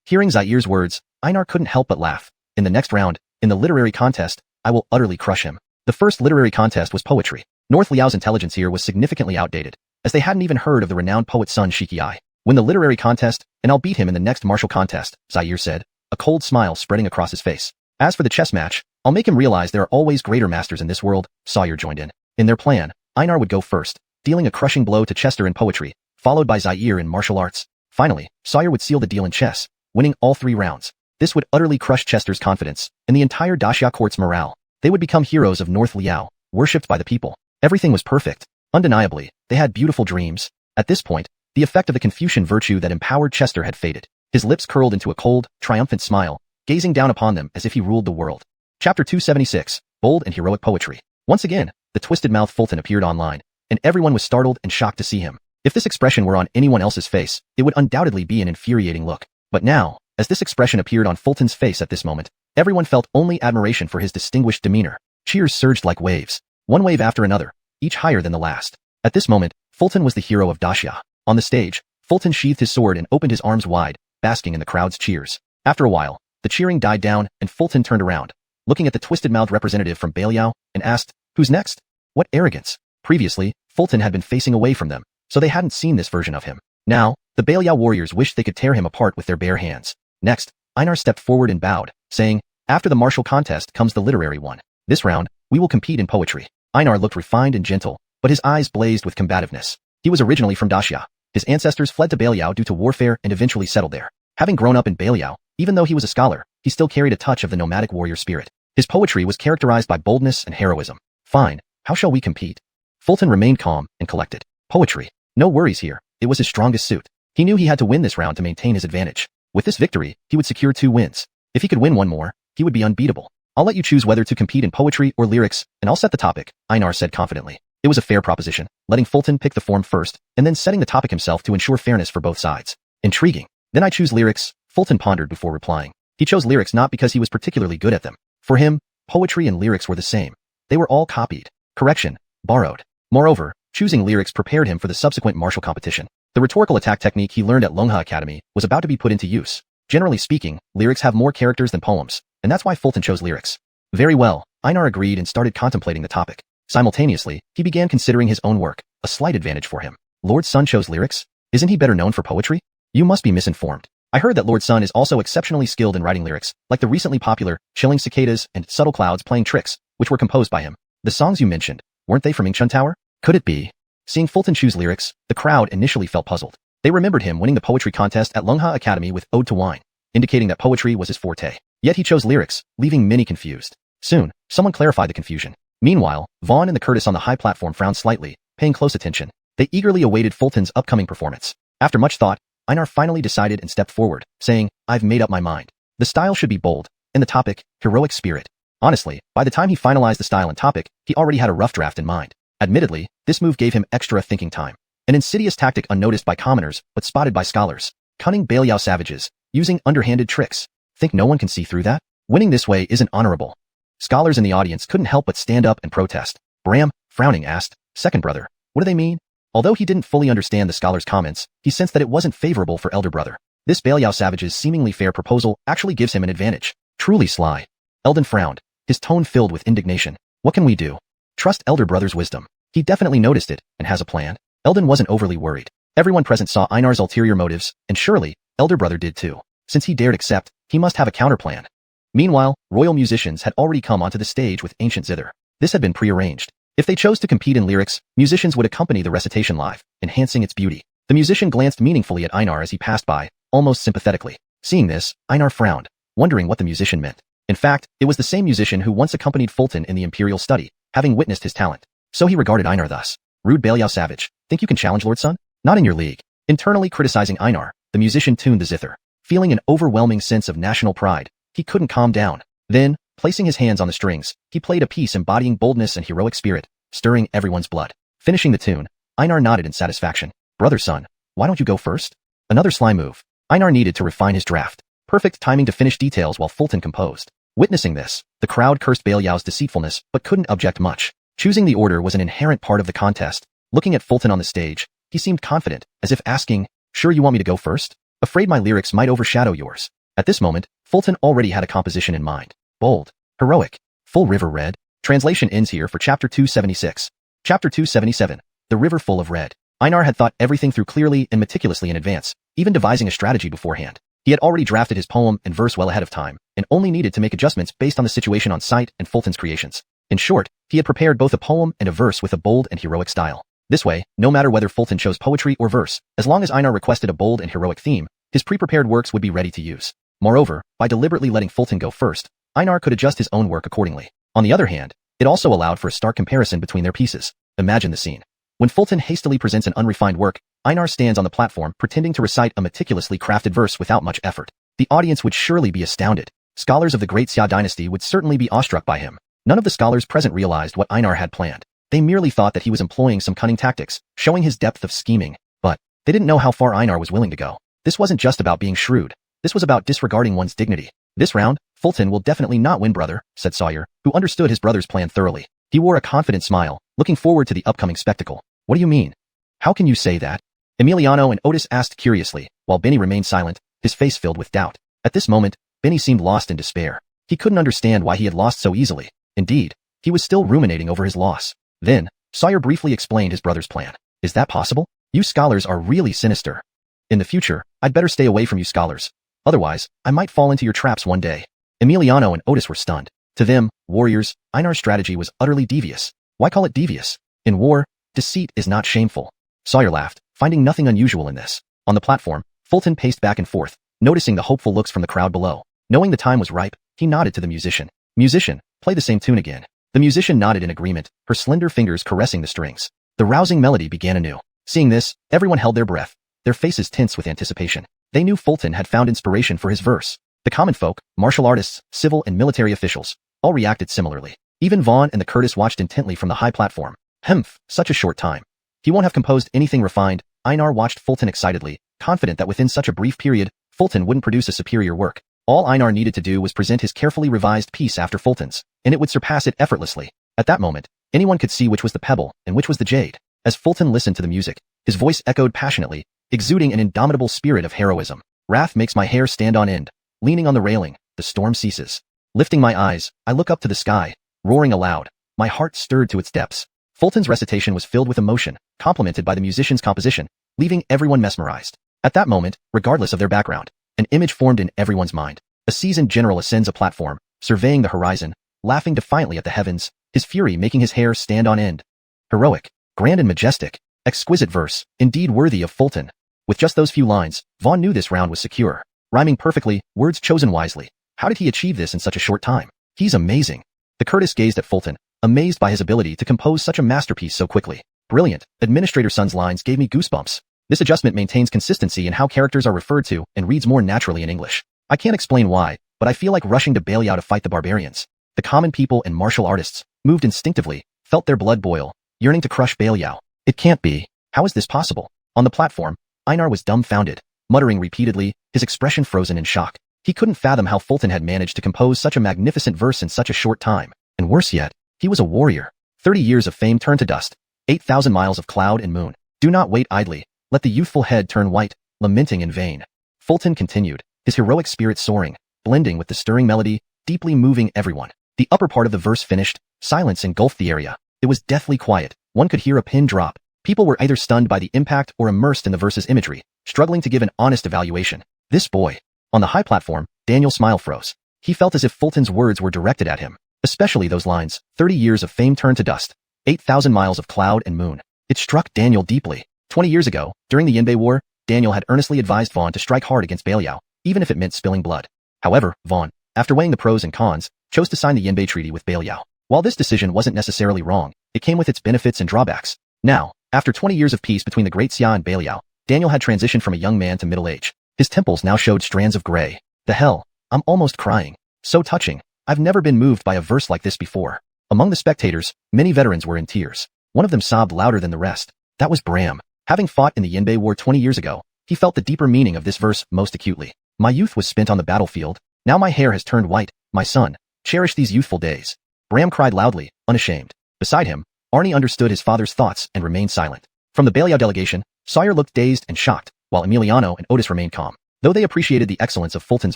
Hearing Zaire's words, Einar couldn't help but laugh. In the next round, in the literary contest, I will utterly crush him. The first literary contest was poetry. North Liao's intelligence here was significantly outdated, as they hadn't even heard of the renowned poet Sun Shikiai. Win the literary contest, and I'll beat him in the next martial contest, Zaire said, a cold smile spreading across his face. As for the chess match, I'll make him realize there are always greater masters in this world. Sawyer joined in. In their plan, Einar would go first, dealing a crushing blow to Chester in poetry, followed by Zaire in martial arts. Finally, Sawyer would seal the deal in chess, winning all 3 rounds. This would utterly crush Chester's confidence and the entire Daxia court's morale. They would become heroes of North Liao, worshipped by the people. Everything was perfect. Undeniably, they had beautiful dreams. At this point, the effect of the Confucian virtue that empowered Chester had faded. His lips curled into a cold, triumphant smile, gazing down upon them as if he ruled the world. Chapter 276, Bold and Heroic Poetry. Once again, the twisted-mouthed Fulton appeared online, and everyone was startled and shocked to see him. If this expression were on anyone else's face, it would undoubtedly be an infuriating look. But now, as this expression appeared on Fulton's face at this moment, everyone felt only admiration for his distinguished demeanor. Cheers surged like waves, one wave after another, each higher than the last. At this moment, Fulton was the hero of Daxia. On the stage, Fulton sheathed his sword and opened his arms wide, basking in the crowd's cheers. After a while, the cheering died down and Fulton turned around, looking at the twisted-mouthed representative from Beliao, and asked, "Who's next?" What arrogance! Previously, Fulton had been facing away from them, so they hadn't seen this version of him. Now, the Beliao warriors wished they could tear him apart with their bare hands. Next, Einar stepped forward and bowed, saying, "After the martial contest comes the literary one. This round, we will compete in poetry." Einar looked refined and gentle, but his eyes blazed with combativeness. He was originally from Daxia. His ancestors fled to Beliao due to warfare and eventually settled there. Having grown up in Beliao, even though he was a scholar, he still carried a touch of the nomadic warrior spirit. His poetry was characterized by boldness and heroism. "Fine, how shall we compete?" Fulton remained calm and collected. Poetry. No worries here, it was his strongest suit. He knew he had to win this round to maintain his advantage. With this victory, he would secure 2 wins. If he could win one more, he would be unbeatable. "I'll let you choose whether to compete in poetry or lyrics, and I'll set the topic," Einar said confidently. It was a fair proposition, letting Fulton pick the form first, and then setting the topic himself to ensure fairness for both sides. Intriguing. "Then I choose lyrics," Fulton pondered before replying. He chose lyrics not because he was particularly good at them. For him, poetry and lyrics were the same. They were all copied. Correction, borrowed. Moreover, choosing lyrics prepared him for the subsequent martial competition. The rhetorical attack technique he learned at Longha Academy was about to be put into use. Generally speaking, lyrics have more characters than poems, and that's why Fulton chose lyrics. Very well, Einar agreed and started contemplating the topic. Simultaneously, he began considering his own work, a slight advantage for him. Lord Sun chose lyrics? Isn't he better known for poetry? You must be misinformed. I heard that Lord Sun is also exceptionally skilled in writing lyrics, like the recently popular Chilling Cicadas and Subtle Clouds Playing Tricks, which were composed by him. The songs you mentioned, weren't they from Ingchun Tower? Could it be? Seeing Fulton choose lyrics, the crowd initially felt puzzled. They remembered him winning the poetry contest at Longha Academy with Ode to Wine, indicating that poetry was his forte. Yet he chose lyrics, leaving many confused. Soon, someone clarified the confusion. Meanwhile, Vaughn and the Curtis on the high platform frowned slightly, paying close attention. They eagerly awaited Fulton's upcoming performance. After much thought, Einar finally decided and stepped forward, saying, "I've made up my mind. The style should be bold, and the topic, heroic spirit." Honestly, by the time he finalized the style and topic, he already had a rough draft in mind. Admittedly, this move gave him extra thinking time. An insidious tactic unnoticed by commoners, but spotted by scholars. Cunning Beliao savages, using underhanded tricks. Think no one can see through that? Winning this way isn't honorable. Scholars in the audience couldn't help but stand up and protest. Bram, frowning, asked, "Second brother, what do they mean?" Although he didn't fully understand the scholar's comments, he sensed that it wasn't favorable for elder brother. This Beliao savage's seemingly fair proposal actually gives him an advantage. Truly sly. Eldon frowned, his tone filled with indignation. "What can we do?" "Trust elder brother's wisdom. He definitely noticed it and has a plan." Eldon wasn't overly worried. Everyone present saw Einar's ulterior motives, and surely, elder brother did too. Since he dared accept, he must have a counterplan. Meanwhile, royal musicians had already come onto the stage with ancient zither. This had been prearranged. If they chose to compete in lyrics, musicians would accompany the recitation live, enhancing its beauty. The musician glanced meaningfully at Einar as he passed by, almost sympathetically. Seeing this, Einar frowned, wondering what the musician meant. In fact, it was the same musician who once accompanied Fulton in the imperial study, having witnessed his talent. So he regarded Einar thus. "Rude Beliao savage, think you can challenge Lord Sun? Not in your league." Internally criticizing Einar, the musician tuned the zither. Feeling an overwhelming sense of national pride, he couldn't calm down. Then, placing his hands on the strings, he played a piece embodying boldness and heroic spirit, stirring everyone's blood. Finishing the tune, Einar nodded in satisfaction. "Brother Sun, why don't you go first?" Another sly move. Einar needed to refine his draft. Perfect timing to finish details while Fulton composed. Witnessing this, the crowd cursed Beliao's deceitfulness but couldn't object much. Choosing the order was an inherent part of the contest. Looking at Fulton on the stage, he seemed confident, as if asking, "Sure you want me to go first? Afraid my lyrics might overshadow yours." At this moment, Fulton already had a composition in mind. Bold, heroic, full river red. Translation ends here for Chapter 276. Chapter 277, The River Full of Red. Einar had thought everything through clearly and meticulously in advance, even devising a strategy beforehand. He had already drafted his poem and verse well ahead of time, and only needed to make adjustments based on the situation on site and Fulton's creations. In short, he had prepared both a poem and a verse with a bold and heroic style. This way, no matter whether Fulton chose poetry or verse, as long as Einar requested a bold and heroic theme, his pre-prepared works would be ready to use. Moreover, by deliberately letting Fulton go first, Einar could adjust his own work accordingly. On the other hand, it also allowed for a stark comparison between their pieces. Imagine the scene. When Fulton hastily presents an unrefined work, Einar stands on the platform pretending to recite a meticulously crafted verse without much effort. The audience would surely be astounded. Scholars of the great Xia dynasty would certainly be awestruck by him. None of the scholars present realized what Einar had planned. They merely thought that he was employing some cunning tactics, showing his depth of scheming. But they didn't know how far Einar was willing to go. This wasn't just about being shrewd. This was about disregarding one's dignity. This round, Fulton will definitely not win, brother, said Sawyer, who understood his brother's plan thoroughly. He wore a confident smile, looking forward to the upcoming spectacle. What do you mean? How can you say that? Emiliano and Otis asked curiously, while Benny remained silent, his face filled with doubt. At this moment, Benny seemed lost in despair. He couldn't understand why he had lost so easily. Indeed, he was still ruminating over his loss. Then, Sawyer briefly explained his brother's plan. Is that possible? You scholars are really sinister. In the future, I'd better stay away from you scholars. Otherwise, I might fall into your traps one day. Emiliano and Otis were stunned. To them, warriors, Einar's strategy was utterly devious. Why call it devious? In war, deceit is not shameful. Sawyer laughed, finding nothing unusual in this. On the platform, Fulton paced back and forth, noticing the hopeful looks from the crowd below. Knowing the time was ripe, he nodded to the musician. Musician, play the same tune again. The musician nodded in agreement, her slender fingers caressing the strings. The rousing melody began anew. Seeing this, everyone held their breath, their faces tense with anticipation. They knew Fulton had found inspiration for his verse. The common folk, martial artists, civil and military officials, all reacted similarly. Even Vaughn and the Curtis watched intently from the high platform. Humph, such a short time. He won't have composed anything refined. Einar watched Fulton excitedly, confident that within such a brief period, Fulton wouldn't produce a superior work. All Einar needed to do was present his carefully revised piece after Fulton's, and it would surpass it effortlessly. At that moment, anyone could see which was the pebble and which was the jade. As Fulton listened to the music, his voice echoed passionately, exuding an indomitable spirit of heroism. Wrath makes my hair stand on end. Leaning on the railing, the storm ceases. Lifting my eyes, I look up to the sky, roaring aloud. My heart stirred to its depths. Fulton's recitation was filled with emotion, complemented by the musician's composition, leaving everyone mesmerized. At that moment, regardless of their background, an image formed in everyone's mind. A seasoned general ascends a platform, surveying the horizon, laughing defiantly at the heavens, his fury making his hair stand on end. Heroic, grand and majestic, exquisite verse, indeed worthy of Fulton. With just those few lines, Vaughn knew this round was secure. Rhyming perfectly, words chosen wisely. How did he achieve this in such a short time? He's amazing. The Curtis gazed at Fulton, amazed by his ability to compose such a masterpiece so quickly. Brilliant. Administrator Sun's lines gave me goosebumps. This adjustment maintains consistency in how characters are referred to and reads more naturally in English. I can't explain why, but I feel like rushing to Belial to fight the barbarians. The common people and martial artists, moved instinctively, felt their blood boil, yearning to crush Belial. It can't be. How is this possible? On the platform, Einar was dumbfounded, muttering repeatedly, his expression frozen in shock. He couldn't fathom how Fulton had managed to compose such a magnificent verse in such a short time. And worse yet, he was a warrior. 30 years of fame turned to dust. 8,000 miles of cloud and moon. Do not wait idly. Let the youthful head turn white, lamenting in vain. Fulton continued, his heroic spirit soaring, blending with the stirring melody, deeply moving everyone. The upper part of the verse finished, silence engulfed the area. It was deathly quiet. One could hear a pin drop. People were either stunned by the impact or immersed in the verse's imagery, struggling to give an honest evaluation. This boy. On the high platform, Daniel's smile froze. He felt as if Fulton's words were directed at him. Especially those lines, 30 years of fame turned to dust. 8,000 miles of cloud and moon. It struck Daniel deeply. 20 years ago, during the Yenbei War, Daniel had earnestly advised Vaughn to strike hard against Belial, even if it meant spilling blood. However, Vaughn, after weighing the pros and cons, chose to sign the Yenbei Treaty with Belial. While this decision wasn't necessarily wrong, it came with its benefits and drawbacks. Now, after 20 years of peace between the great Xia and Belial, Daniel had transitioned from a young man to middle age. His temples now showed strands of gray. The hell, I'm almost crying. So touching. I've never been moved by a verse like this before. Among the spectators, many veterans were in tears. One of them sobbed louder than the rest. That was Bram. Having fought in the Yenbei War 20 years ago, he felt the deeper meaning of this verse most acutely. My youth was spent on the battlefield. Now my hair has turned white. My son, cherish these youthful days. Bram cried loudly, unashamed. Beside him, Arnie understood his father's thoughts and remained silent. From the Belial delegation, Sawyer looked dazed and shocked, while Emiliano and Otis remained calm. Though they appreciated the excellence of Fulton's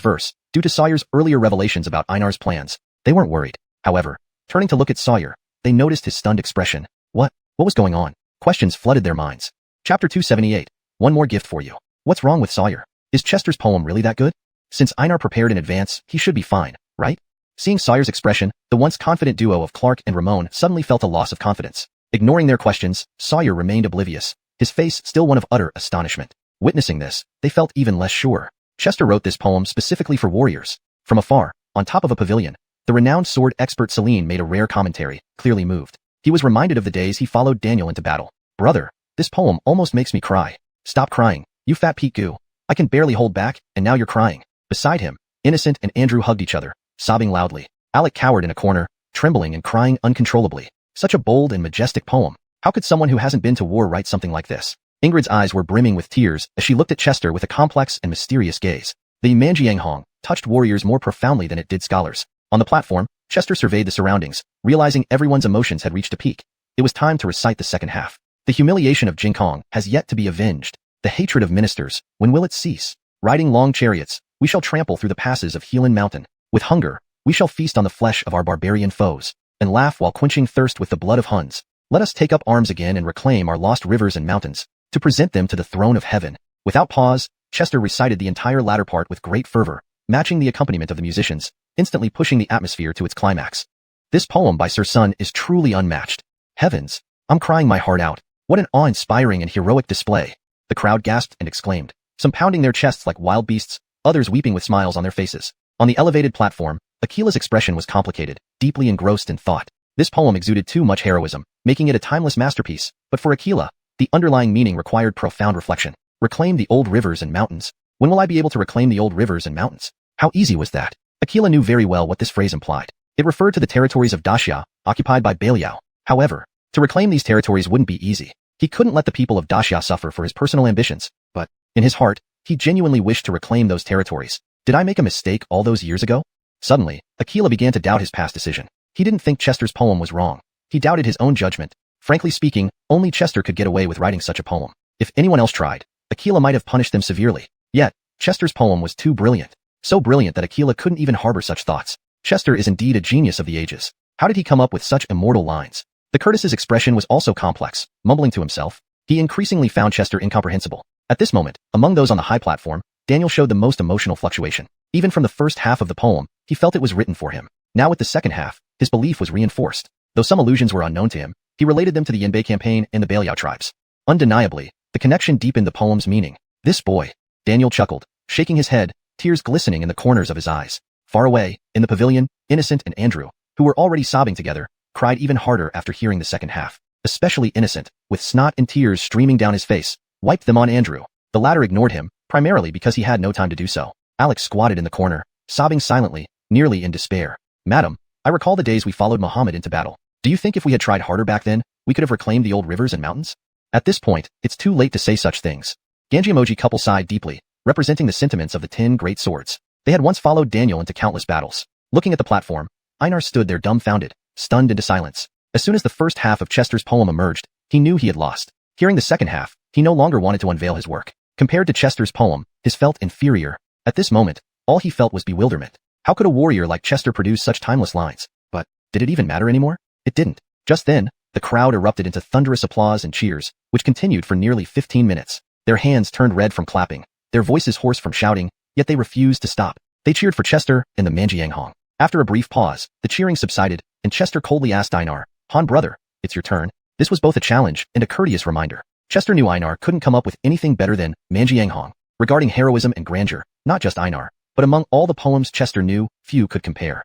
verse, due to Sawyer's earlier revelations about Einar's plans, they weren't worried. However, turning to look at Sawyer, they noticed his stunned expression. What was going on? Questions flooded their minds. Chapter 278. One more gift for you. What's wrong with Sawyer? Is Chester's poem really that good? Since Einar prepared in advance, he should be fine, right? Seeing Sawyer's expression, the once confident duo of Clark and Ramon suddenly felt a loss of confidence. Ignoring their questions, Sawyer remained oblivious, his face still one of utter astonishment. Witnessing this, they felt even less sure. Chester wrote this poem specifically for warriors. From afar, on top of a pavilion, the renowned sword expert Celine made a rare commentary, clearly moved. He was reminded of the days he followed Daniel into battle. Brother, this poem almost makes me cry. Stop crying, you fat Pete goo. I can barely hold back, and now you're crying. Beside him, Innocent and Andrew hugged each other, sobbing loudly. Alec cowered in a corner, trembling and crying uncontrollably. Such a bold and majestic poem. How could someone who hasn't been to war write something like this? Ingrid's eyes were brimming with tears as she looked at Chester with a complex and mysterious gaze. The Manjianghong touched warriors more profoundly than it did scholars. On the platform, Chester surveyed the surroundings, realizing everyone's emotions had reached a peak. It was time to recite the second half. The humiliation of Jinkong has yet to be avenged. The hatred of ministers, when will it cease? Riding long chariots, we shall trample through the passes of Helan Mountain. With hunger, we shall feast on the flesh of our barbarian foes, and laugh while quenching thirst with the blood of Huns. Let us take up arms again and reclaim our lost rivers and mountains, to present them to the throne of heaven. Without pause, Chester recited the entire latter part with great fervor, matching the accompaniment of the musicians, instantly pushing the atmosphere to its climax. This poem by Sir Sun is truly unmatched. Heavens, I'm crying my heart out. What an awe-inspiring and heroic display. The crowd gasped and exclaimed, some pounding their chests like wild beasts, others weeping with smiles on their faces. On the elevated platform, Aquila's expression was complicated, deeply engrossed in thought. This poem exuded too much heroism, making it a timeless masterpiece, but for Aquila, the underlying meaning required profound reflection. Reclaim the old rivers and mountains. When will I be able to reclaim the old rivers and mountains? How easy was that? Aquila knew very well what this phrase implied. It referred to the territories of Daxia, occupied by Belial. However, to reclaim these territories wouldn't be easy. He couldn't let the people of Daxia suffer for his personal ambitions, but, in his heart, he genuinely wished to reclaim those territories. Did I make a mistake all those years ago? Suddenly, Aquila began to doubt his past decision. He didn't think Chester's poem was wrong. He doubted his own judgment. Frankly speaking, only Chester could get away with writing such a poem. If anyone else tried, Aquila might have punished them severely. Yet, Chester's poem was too brilliant. So brilliant that Aquila couldn't even harbor such thoughts. Chester is indeed a genius of the ages. How did he come up with such immortal lines? The Curtis's expression was also complex, mumbling to himself. He increasingly found Chester incomprehensible. At this moment, among those on the high platform, Daniel showed the most emotional fluctuation. Even from the first half of the poem, he felt it was written for him. Now with the second half, his belief was reinforced. Though some allusions were unknown to him, he related them to the Yanbei campaign and the Belial tribes. Undeniably, the connection deepened the poem's meaning. This boy, Daniel chuckled, shaking his head, tears glistening in the corners of his eyes. Far away, in the pavilion, Innocent and Andrew, who were already sobbing together, cried even harder after hearing the second half. Especially Innocent, with snot and tears streaming down his face, wiped them on Andrew. The latter ignored him, primarily because he had no time to do so. Alex squatted in the corner, sobbing silently, nearly in despair. Madam, I recall the days we followed Muhammad into battle. Do you think if we had tried harder back then, we could have reclaimed the old rivers and mountains? At this point, it's too late to say such things. Genji emoji couple sighed deeply, representing the sentiments of the 10 great swords. They had once followed Daniel into countless battles. Looking at the platform, Einar stood there dumbfounded, stunned into silence. As soon as the first half of Chester's poem emerged, he knew he had lost. Hearing the second half, he no longer wanted to unveil his work. Compared to Chester's poem, his felt inferior. At this moment, all he felt was bewilderment. How could a warrior like Chester produce such timeless lines? But, did it even matter anymore? It didn't. Just then, the crowd erupted into thunderous applause and cheers, which continued for nearly 15 minutes. Their hands turned red from clapping, their voices hoarse from shouting, yet they refused to stop. They cheered for Chester and the Manjianghong. After a brief pause, the cheering subsided, and Chester coldly asked Einar, Han brother, it's your turn. This was both a challenge and a courteous reminder. Chester knew Einar couldn't come up with anything better than Manjianghong. Regarding heroism and grandeur, not just Einar, but among all the poems Chester knew, few could compare.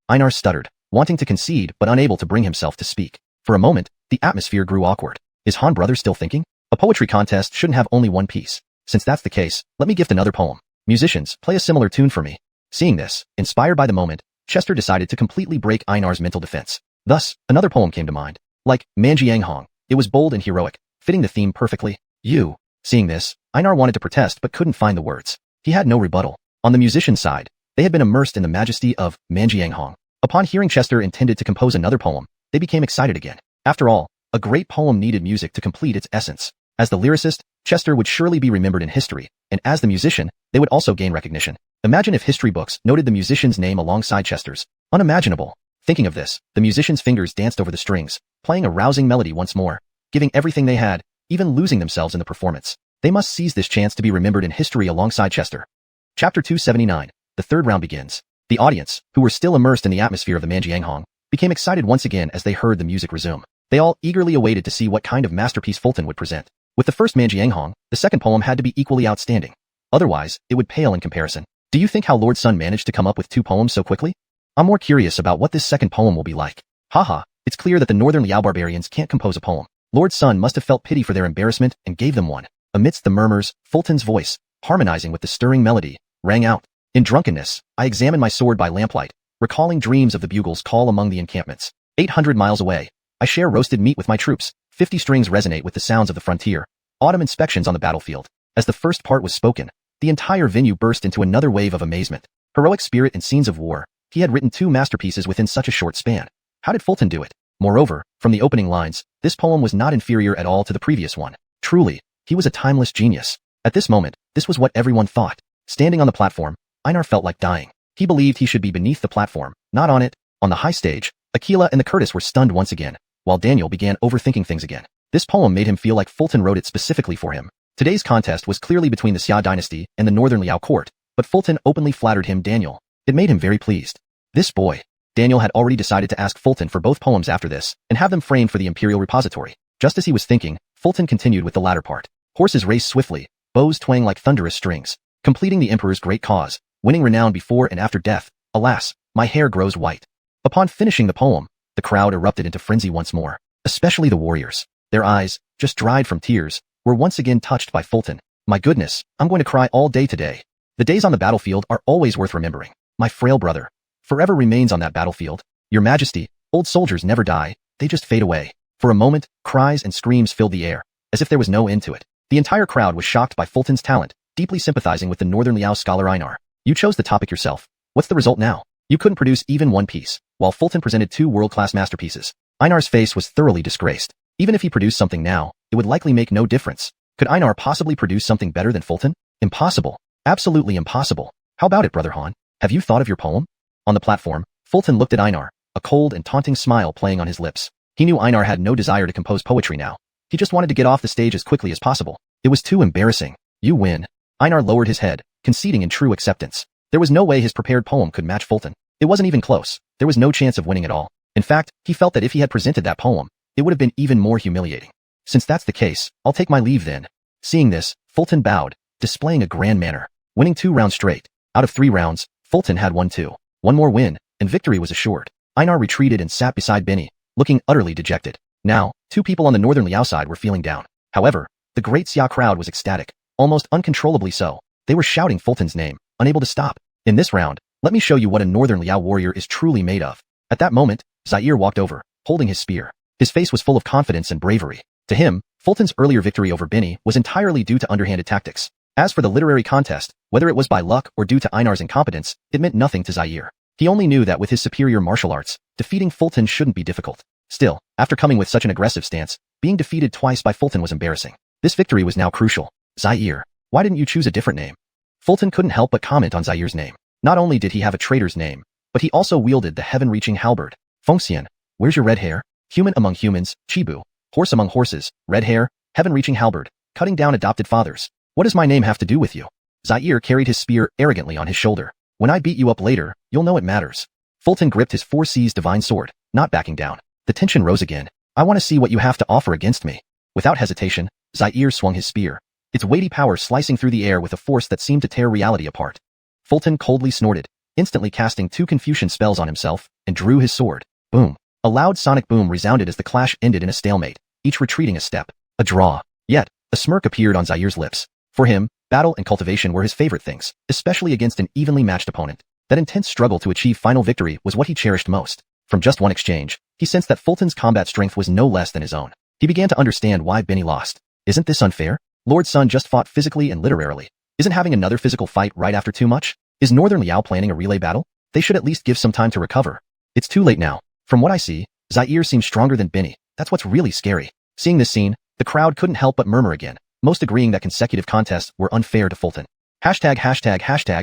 Einar stuttered, wanting to concede but unable to bring himself to speak. For a moment, the atmosphere grew awkward. Is Han brother still thinking? A poetry contest shouldn't have only one piece. Since that's the case, let me gift another poem. Musicians, play a similar tune for me. Seeing this, inspired by the moment, Chester decided to completely break Einar's mental defense. Thus, another poem came to mind. Like Manjianghong, it was bold and heroic, fitting the theme perfectly. Seeing this, Einar wanted to protest but couldn't find the words. He had no rebuttal. On the musician's side, they had been immersed in the majesty of Manjianghong. Upon hearing Chester intended to compose another poem, they became excited again. After all, a great poem needed music to complete its essence. As the lyricist, Chester would surely be remembered in history, and as the musician, they would also gain recognition. Imagine if history books noted the musician's name alongside Chester's. Unimaginable. Thinking of this, the musician's fingers danced over the strings, playing a rousing melody once more, giving everything they had, even losing themselves in the performance. They must seize this chance to be remembered in history alongside Chester. Chapter 279. The third round begins. The audience, who were still immersed in the atmosphere of the Manjianghong, became excited once again as they heard the music resume. They all eagerly awaited to see what kind of masterpiece Fulton would present. With the first Manjianghong, the second poem had to be equally outstanding. Otherwise, it would pale in comparison. Do you think how Lord Sun managed to come up with 2 poems so quickly? I'm more curious about what this second poem will be like. Haha, it's clear that the Northern Liao barbarians can't compose a poem. Lord Sun must have felt pity for their embarrassment and gave them one. Amidst the murmurs, Fulton's voice, harmonizing with the stirring melody, rang out. In drunkenness, I examined my sword by lamplight, recalling dreams of the bugle's call among the encampments. 800 miles away, I share roasted meat with my troops. 50 strings resonate with the sounds of the frontier. Autumn inspections on the battlefield. As the first part was spoken, the entire venue burst into another wave of amazement. Heroic spirit and scenes of war. He had written 2 masterpieces within such a short span. How did Fulton do it? Moreover, from the opening lines, this poem was not inferior at all to the previous one. Truly, he was a timeless genius. At this moment, this was what everyone thought. Standing on the platform, Einar felt like dying. He believed he should be beneath the platform, not on it. On the high stage, Aquila and the Curtis were stunned once again, while Daniel began overthinking things again. This poem made him feel like Fulton wrote it specifically for him. Today's contest was clearly between the Xia dynasty and the Northern Liao court, but Fulton openly flattered him Daniel. It made him very pleased. This boy. Daniel had already decided to ask Fulton for both poems after this, and have them framed for the imperial repository. Just as he was thinking, Fulton continued with the latter part. Horses race swiftly, bows twang like thunderous strings, completing the emperor's great cause, winning renown before and after death. Alas, my hair grows white. Upon finishing the poem, the crowd erupted into frenzy once more, especially the warriors. Their eyes, just dried from tears, were once again touched by Fulton. My goodness, I'm going to cry all day today. The days on the battlefield are always worth remembering. My frail brother forever remains on that battlefield. Your Majesty, old soldiers never die, they just fade away. For a moment, cries and screams filled the air, as if there was no end to it. The entire crowd was shocked by Fulton's talent, deeply sympathizing with the Northern Liao scholar Einar. You chose the topic yourself. What's the result now? You couldn't produce even one piece, while Fulton presented 2 world-class masterpieces. Einar's face was thoroughly disgraced. Even if he produced something now, it would likely make no difference. Could Einar possibly produce something better than Fulton? Impossible. Absolutely impossible. How about it, Brother Han? Have you thought of your poem? On the platform, Fulton looked at Einar, a cold and taunting smile playing on his lips. He knew Einar had no desire to compose poetry now. He just wanted to get off the stage as quickly as possible. It was too embarrassing. You win. Einar lowered his head, conceding in true acceptance. There was no way his prepared poem could match Fulton. It wasn't even close. There was no chance of winning at all. In fact, he felt that if he had presented that poem, it would have been even more humiliating. Since that's the case, I'll take my leave then. Seeing this, Fulton bowed, displaying a grand manner, winning 2 rounds straight. Out of 3 rounds, Fulton had won 2. One more win, and victory was assured. Einar retreated and sat beside Benny, looking utterly dejected. Now, 2 people on the Northern Liao side were feeling down. However, the great Xia crowd was ecstatic, almost uncontrollably so. They were shouting Fulton's name, unable to stop. In this round, let me show you what a Northern Liao warrior is truly made of. At that moment, Zaire walked over, holding his spear. His face was full of confidence and bravery. To him, Fulton's earlier victory over Benny was entirely due to underhanded tactics. As for the literary contest, whether it was by luck or due to Einar's incompetence, it meant nothing to Zaire. He only knew that with his superior martial arts, defeating Fulton shouldn't be difficult. Still, after coming with such an aggressive stance, being defeated twice by Fulton was embarrassing. This victory was now crucial. Zaire, why didn't you choose a different name? Fulton couldn't help but comment on Zaire's name. Not only did he have a traitor's name, but he also wielded the heaven-reaching halberd. Fengxian, where's your red hair? Human among humans, Chibu. Horse among horses, red hair, heaven-reaching halberd, cutting down adopted fathers. What does my name have to do with you? Zaire carried his spear arrogantly on his shoulder. When I beat you up later, you'll know it matters. Fulton gripped his 4 C's divine sword, not backing down. The tension rose again. I want to see what you have to offer against me. Without hesitation, Zaire swung his spear, its weighty power slicing through the air with a force that seemed to tear reality apart. Fulton coldly snorted, instantly casting 2 Confucian spells on himself, and drew his sword. Boom. A loud sonic boom resounded as the clash ended in a stalemate, each retreating a step. A draw. Yet, a smirk appeared on Zaire's lips. For him, battle and cultivation were his favorite things, especially against an evenly matched opponent. That intense struggle to achieve final victory was what he cherished most. From just one exchange, he sensed that Fulton's combat strength was no less than his own. He began to understand why Benny lost. Isn't this unfair? Lord Sun just fought physically and literarily. Isn't having another physical fight right after too much? Is Northern Liao planning a relay battle? They should at least give some time to recover. It's too late now. From what I see, Zaire seems stronger than Benny. That's what's really scary. Seeing this scene, the crowd couldn't help but murmur again, most agreeing that consecutive contests were unfair to Fulton. Hashtag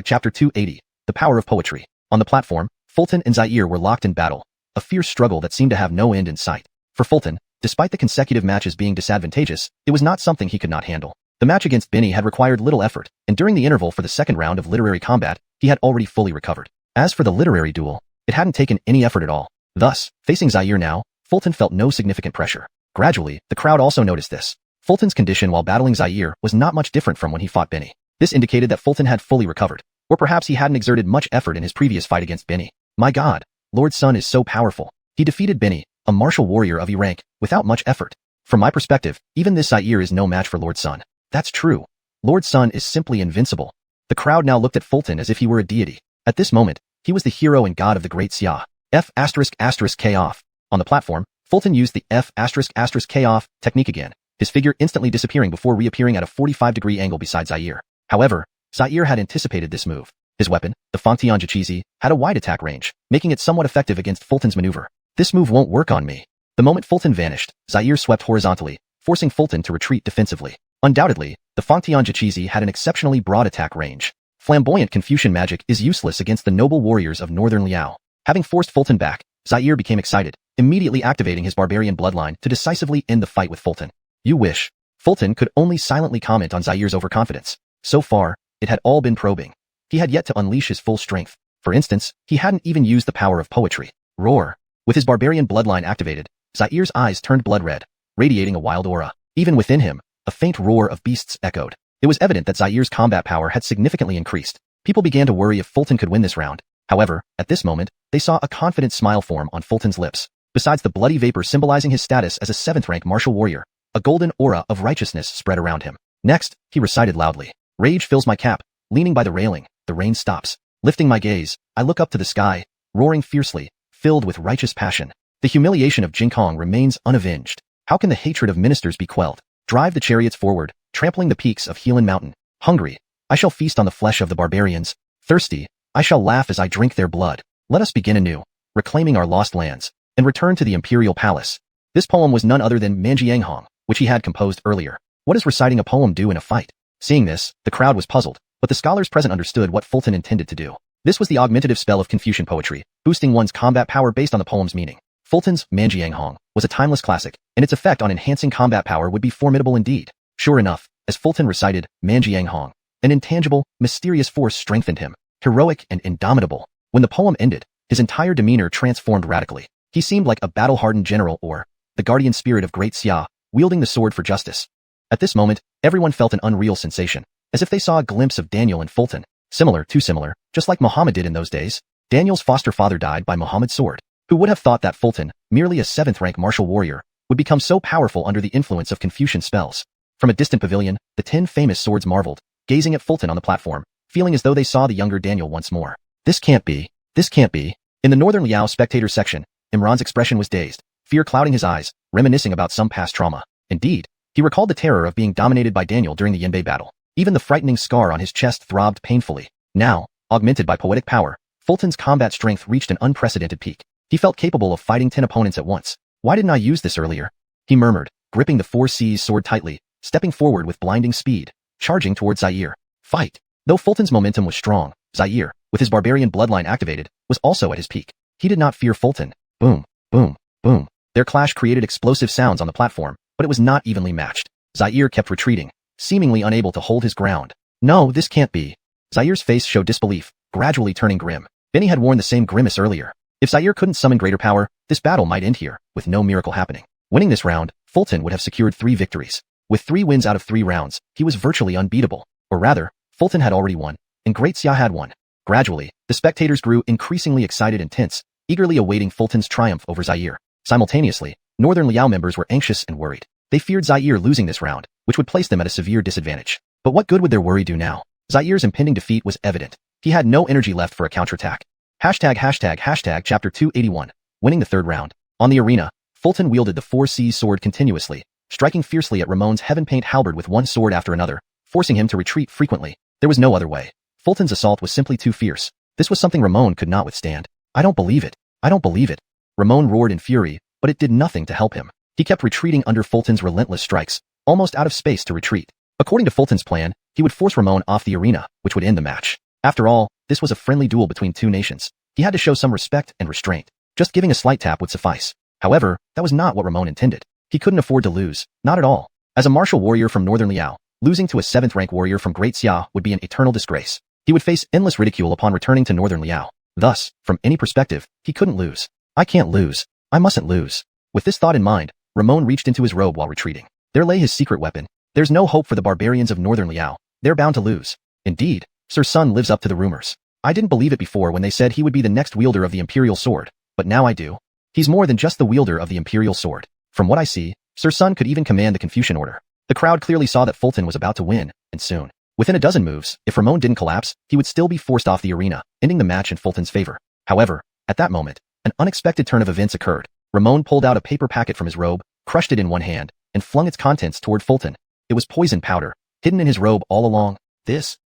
chapter 280, the power of poetry. On the platform, Fulton and Zaire were locked in battle, a fierce struggle that seemed to have no end in sight. For Fulton, despite the consecutive matches being disadvantageous, it was not something he could not handle. The match against Benny had required little effort, and during the interval for the second round of literary combat, he had already fully recovered. As for the literary duel, it hadn't taken any effort at all. Thus, facing Zaire now, Fulton felt no significant pressure. Gradually, the crowd also noticed this. Fulton's condition while battling Zaire was not much different from when he fought Benny. This indicated that Fulton had fully recovered, or perhaps he hadn't exerted much effort in his previous fight against Benny. My god, Lord Sun is so powerful. He defeated Benny, a martial warrior of E rank, without much effort. From my perspective, even this Zaire is no match for Lord Sun. That's true. Lord Sun is simply invincible. The crowd now looked at Fulton as if he were a deity. At this moment, he was the hero and god of the Great Xia. F***K off. On the platform, Fulton used the F***K off technique again, his figure instantly disappearing before reappearing at a 45-degree angle beside Zaire. However, Zaire had anticipated this move. His weapon, the Fangtian Jiqizi, had a wide attack range, making it somewhat effective against Fulton's maneuver. This move won't work on me. The moment Fulton vanished, Zaire swept horizontally, forcing Fulton to retreat defensively. Undoubtedly, the Fangtian Jiqizi had an exceptionally broad attack range. Flamboyant Confucian magic is useless against the noble warriors of Northern Liao. Having forced Fulton back, Zaire became excited, immediately activating his barbarian bloodline to decisively end the fight with Fulton. You wish. Fulton could only silently comment on Zaire's overconfidence. So far, it had all been probing. He had yet to unleash his full strength. For instance, he hadn't even used the power of poetry. Roar. With his barbarian bloodline activated, Zaire's eyes turned blood red, radiating a wild aura. Even within him, a faint roar of beasts echoed. It was evident that Zaire's combat power had significantly increased. People began to worry if Fulton could win this round. However, at this moment, they saw a confident smile form on Fulton's lips. Besides the bloody vapor symbolizing his status as a 7th-rank martial warrior, a golden aura of righteousness spread around him. Next, he recited loudly. Rage fills my cap. Leaning by the railing, the rain stops. Lifting my gaze, I look up to the sky, roaring fiercely, filled with righteous passion. The humiliation of Jinkong remains unavenged. How can the hatred of ministers be quelled? Drive the chariots forward, trampling the peaks of Helan Mountain. Hungry, I shall feast on the flesh of the barbarians. Thirsty, I shall laugh as I drink their blood. Let us begin anew, reclaiming our lost lands, and return to the imperial palace. This poem was none other than Manjianghong, which he had composed earlier. What does reciting a poem do in a fight? Seeing this, the crowd was puzzled, but the scholars present understood what Fulton intended to do. This was the augmentative spell of Confucian poetry, boosting one's combat power based on the poem's meaning. Fulton's Manjianghong was a timeless classic, and its effect on enhancing combat power would be formidable indeed. Sure enough, as Fulton recited Manjianghong, an intangible, mysterious force strengthened him, heroic and indomitable. When the poem ended, his entire demeanor transformed radically. He seemed like a battle-hardened general or the guardian spirit of Great Xia, wielding the sword for justice. At this moment, everyone felt an unreal sensation, as if they saw a glimpse of Daniel and Fulton. Too similar, just like Muhammad did in those days. Daniel's foster father died by Muhammad's sword. Who would have thought that Fulton, merely a 7th-rank martial warrior, would become so powerful under the influence of Confucian spells? From a distant pavilion, the 10 famous swords marveled, gazing at Fulton on the platform, feeling as though they saw the younger Daniel once more. This can't be. This can't be. In the Northern Liao spectator section, Imran's expression was dazed, fear clouding his eyes, reminiscing about some past trauma. Indeed, he recalled the terror of being dominated by Daniel during the Yanbei battle. Even the frightening scar on his chest throbbed painfully. Now, augmented by poetic power, Fulton's combat strength reached an unprecedented peak. He felt capable of fighting 10 opponents at once. Why didn't I use this earlier? He murmured, gripping the 4 C's sword tightly, stepping forward with blinding speed, charging towards Zaire. Fight! Though Fulton's momentum was strong, Zaire, with his barbarian bloodline activated, was also at his peak. He did not fear Fulton. Boom, boom, boom. Their clash created explosive sounds on the platform, but it was not evenly matched. Zaire kept retreating, seemingly unable to hold his ground. No, this can't be. Zaire's face showed disbelief, gradually turning grim. Benny had worn the same grimace earlier. If Zaire couldn't summon greater power, this battle might end here, with no miracle happening. Winning this round, Fulton would have secured 3 victories. With 3 wins out of 3 rounds, he was virtually unbeatable. Or rather, Fulton had already won, and Great Xia had won. Gradually, the spectators grew increasingly excited and tense, eagerly awaiting Fulton's triumph over Zaire. Simultaneously, Northern Liao members were anxious and worried. They feared Zaire losing this round, which would place them at a severe disadvantage. But what good would their worry do now? Zaire's impending defeat was evident. He had no energy left for a counterattack. Chapter 281. Winning the 3rd round. On the arena, Fulton wielded the 4 C's sword continuously, striking fiercely at Ramon's heaven paint halberd with one sword after another, forcing him to retreat frequently. There was no other way. Fulton's assault was simply too fierce. This was something Ramon could not withstand. I don't believe it. I don't believe it. Ramon roared in fury, but it did nothing to help him. He kept retreating under Fulton's relentless strikes, almost out of space to retreat. According to Fulton's plan, he would force Ramon off the arena, which would end the match. After all, this was a friendly duel between 2 nations. He had to show some respect and restraint. Just giving a slight tap would suffice. However, that was not what Ramon intended. He couldn't afford to lose, not at all. As a martial warrior from Northern Liao, losing to a 7th-rank warrior from Great Xia would be an eternal disgrace. He would face endless ridicule upon returning to Northern Liao. Thus, from any perspective, he couldn't lose. I can't lose. I mustn't lose. With this thought in mind, Ramon reached into his robe while retreating. There lay his secret weapon. There's no hope for the barbarians of Northern Liao. They're bound to lose. Indeed, Sir Sun lives up to the rumors. I didn't believe it before when they said he would be the next wielder of the Imperial Sword, but now I do. He's more than just the wielder of the Imperial Sword. From what I see, Sir Sun could even command the Confucian Order. The crowd clearly saw that Fulton was about to win, and soon. Within a dozen moves, if Ramon didn't collapse, he would still be forced off the arena, ending the match in Fulton's favor. However, at that moment, an unexpected turn of events occurred. Ramon pulled out a paper packet from his robe, crushed it in one hand, and flung its contents toward Fulton. It was poison powder, hidden in his robe all along.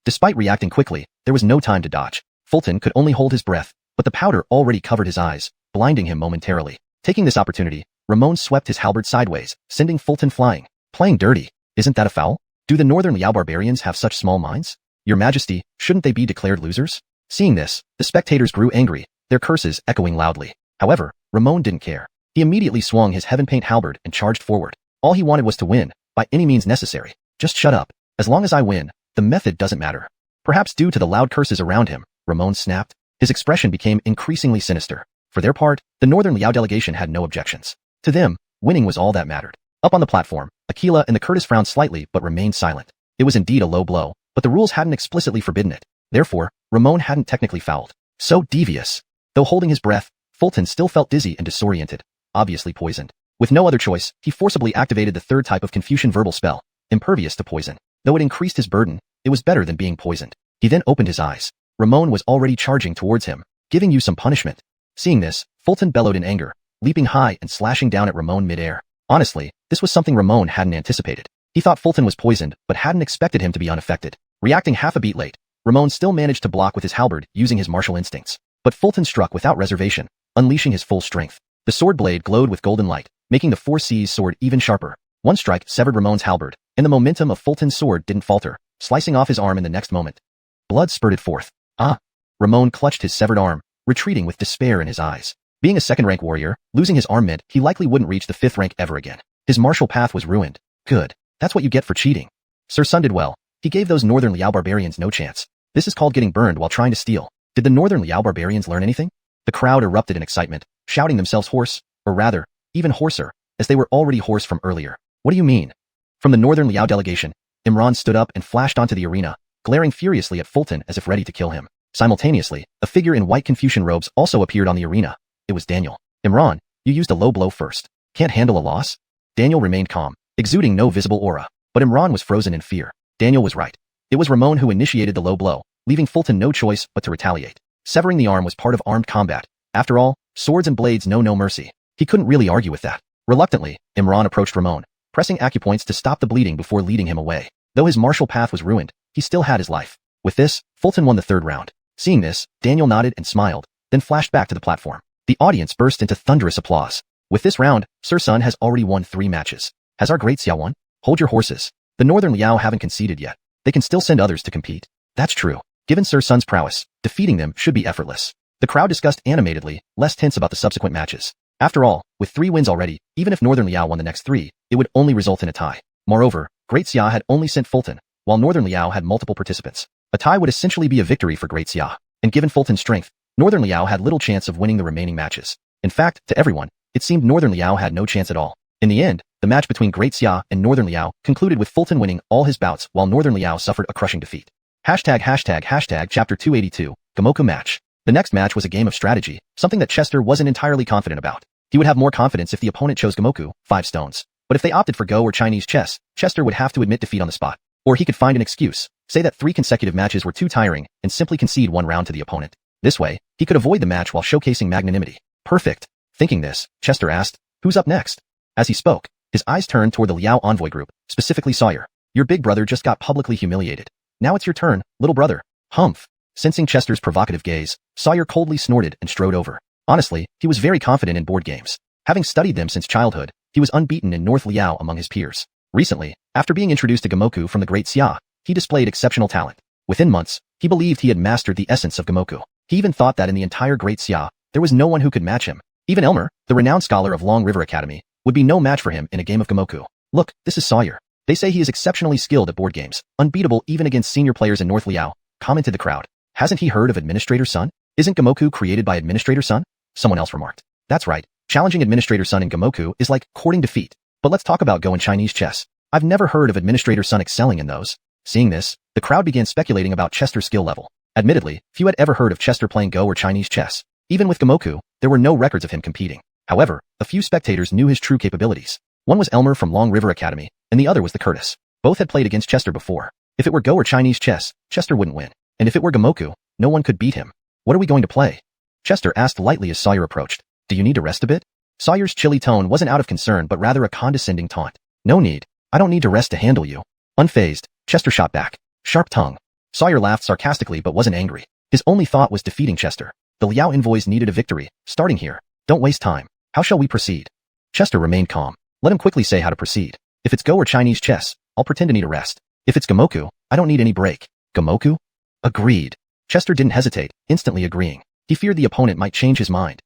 Despite reacting quickly, there was no time to dodge. Fulton could only hold his breath, but the powder already covered his eyes, blinding him momentarily. Taking this opportunity, Ramon swept his halberd sideways, sending Fulton flying. Playing dirty, isn't that a foul? Do the Northern Liao barbarians have such small minds? Your Majesty, shouldn't they be declared losers? Seeing this, the spectators grew angry, their curses echoing loudly. However, Ramon didn't care. He immediately swung his heaven-paint halberd and charged forward. All he wanted was to win, by any means necessary. Just shut up. As long as I win, the method doesn't matter. Perhaps due to the loud curses around him, Ramon snapped. His expression became increasingly sinister. For their part, the Northern Liao delegation had no objections. To them, winning was all that mattered. Up on the platform, Aquila and the Curtis frowned slightly but remained silent. It was indeed a low blow, but the rules hadn't explicitly forbidden it. Therefore, Ramon hadn't technically fouled. So devious. Though holding his breath, Fulton still felt dizzy and disoriented, obviously poisoned. With no other choice, he forcibly activated the third type of Confucian verbal spell, impervious to poison. Though it increased his burden, it was better than being poisoned. He then opened his eyes. Ramon was already charging towards him, giving you some punishment. Seeing this, Fulton bellowed in anger, leaping high and slashing down at Ramon mid-air. Honestly, this was something Ramon hadn't anticipated. He thought Fulton was poisoned, but hadn't expected him to be unaffected. Reacting half a beat late, Ramon still managed to block with his halberd using his martial instincts. But Fulton struck without reservation, unleashing his full strength. The sword blade glowed with golden light, making the 4C's sword even sharper. One strike severed Ramon's halberd, and the momentum of Fulton's sword didn't falter, slicing off his arm in the next moment. Blood spurted forth. Ah! Ramon clutched his severed arm, retreating with despair in his eyes. Being a second-rank warrior, losing his arm meant he likely wouldn't reach the 5th rank ever again. His martial path was ruined. Good. That's what you get for cheating. Sir Sun did well. He gave those Northern Liao barbarians no chance. This is called getting burned while trying to steal. Did the Northern Liao barbarians learn anything? The crowd erupted in excitement, shouting themselves hoarse, or rather, even hoarser, as they were already hoarse from earlier. What do you mean? From the Northern Liao delegation, Imran stood up and flashed onto the arena, glaring furiously at Fulton as if ready to kill him. Simultaneously, a figure in white Confucian robes also appeared on the arena. It was Daniel. Imran, you used a low blow first. Can't handle a loss? Daniel remained calm, exuding no visible aura, but Imran was frozen in fear. Daniel was right. It was Ramon who initiated the low blow, leaving Fulton no choice but to retaliate. Severing the arm was part of armed combat. After all, swords and blades know no mercy. He couldn't really argue with that. Reluctantly, Imran approached Ramon, pressing acupoints to stop the bleeding before leading him away. Though his martial path was ruined, he still had his life. With this, Fulton won the 3rd round. Seeing this, Daniel nodded and smiled, then flashed back to the platform. The audience burst into thunderous applause. With this round, Sir Sun has already won 3 matches. Has our great Xiao won? Hold your horses. The Northern Liao haven't conceded yet. They can still send others to compete. That's true. Given Sir Sun's prowess, defeating them should be effortless. The crowd discussed animatedly, less tense about the subsequent matches. After all, with 3 wins already, even if Northern Liao won the next 3, it would only result in a tie. Moreover, Great Xia had only sent Fulton, while Northern Liao had multiple participants. A tie would essentially be a victory for Great Xia, and given Fulton's strength, Northern Liao had little chance of winning the remaining matches. In fact, to everyone, it seemed Northern Liao had no chance at all. In the end, the match between Great Xia and Northern Liao concluded with Fulton winning all his bouts while Northern Liao suffered a crushing defeat. ###Chapter 282, Gamoku match. The next match was a game of strategy, something that Chester wasn't entirely confident about. He would have more confidence if the opponent chose Gamoku, 5 stones. But if they opted for Go or Chinese chess, Chester would have to admit defeat on the spot. Or he could find an excuse, say that 3 consecutive matches were too tiring, and simply concede 1 round to the opponent. This way, he could avoid the match while showcasing magnanimity. Perfect. Thinking this, Chester asked, who's up next? As he spoke, his eyes turned toward the Liao envoy group, specifically Sawyer. Your big brother just got publicly humiliated. Now it's your turn, little brother. Humph. Sensing Chester's provocative gaze, Sawyer coldly snorted and strode over. Honestly, he was very confident in board games. Having studied them since childhood, he was unbeaten in North Liao among his peers. Recently, after being introduced to Gamoku from the Great Xia, he displayed exceptional talent. Within months, he believed he had mastered the essence of Gamoku. He even thought that in the entire Great Xia, there was no one who could match him. Even Elmer, the renowned scholar of Long River Academy, would be no match for him in a game of Gamoku. Look, this is Sawyer. They say he is exceptionally skilled at board games, unbeatable even against senior players in North Liao, commented the crowd. Hasn't he heard of Administrator Sun? Isn't Gamoku created by Administrator Sun? Someone else remarked. That's right, challenging Administrator Sun in Gamoku is like courting defeat. But let's talk about Go and Chinese chess. I've never heard of Administrator Sun excelling in those. Seeing this, the crowd began speculating about Chester's skill level. Admittedly, few had ever heard of Chester playing Go or Chinese chess. Even with Gamoku, there were no records of him competing. However, a few spectators knew his true capabilities. One was Elmer from Long River Academy, and the other was the Curtis. Both had played against Chester before. If it were Go or Chinese chess, Chester wouldn't win. And if it were Gamoku, no one could beat him. What are we going to play? Chester asked lightly as Sawyer approached. Do you need to rest a bit? Sawyer's chilly tone wasn't out of concern but rather a condescending taunt. No need. I don't need to rest to handle you. Unfazed, Chester shot back. Sharp tongue. Sawyer laughed sarcastically but wasn't angry. His only thought was defeating Chester. The Liao envoys needed a victory. Starting here. Don't waste time. How shall we proceed? Chester remained calm. Let him quickly say how to proceed. If it's Go or Chinese chess, I'll pretend to need a rest. If it's Gamoku, I don't need any break. Gamoku? Agreed. Chester didn't hesitate, instantly agreeing. He feared the opponent might change his mind.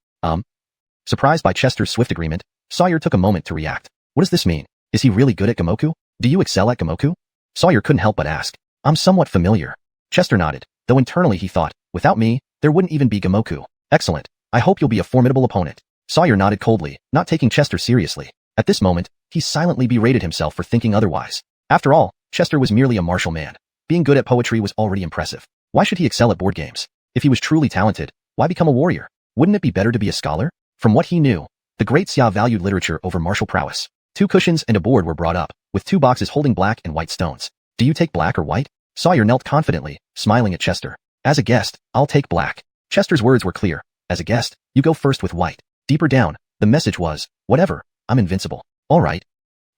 Surprised by Chester's swift agreement, Sawyer took a moment to react. What does this mean? Is he really good at Gamoku? Do you excel at Gamoku? Sawyer couldn't help but ask. I'm somewhat familiar. Chester nodded, though internally he thought, without me, there wouldn't even be Gamoku. Excellent. I hope you'll be a formidable opponent. Sawyer nodded coldly, not taking Chester seriously. At this moment, he silently berated himself for thinking otherwise. After all, Chester was merely a martial man. Being good at poetry was already impressive. Why should he excel at board games? If he was truly talented, why become a warrior? Wouldn't it be better to be a scholar? From what he knew, the great Xia valued literature over martial prowess. 2 cushions and a board were brought up, with 2 boxes holding black and white stones. Do you take black or white? Sawyer knelt confidently, smiling at Chester. As a guest, I'll take black. Chester's words were clear. As a guest, you go first with white. Deeper down, the message was, whatever, I'm invincible. All right.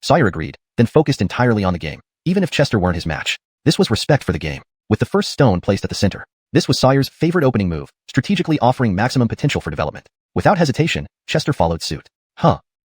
Sawyer agreed, then focused entirely on the game, even if Chester weren't his match. This was respect for the game, with the first stone placed at the center. This was Sawyer's favorite opening move, strategically offering maximum potential for development. Without hesitation, Chester followed suit.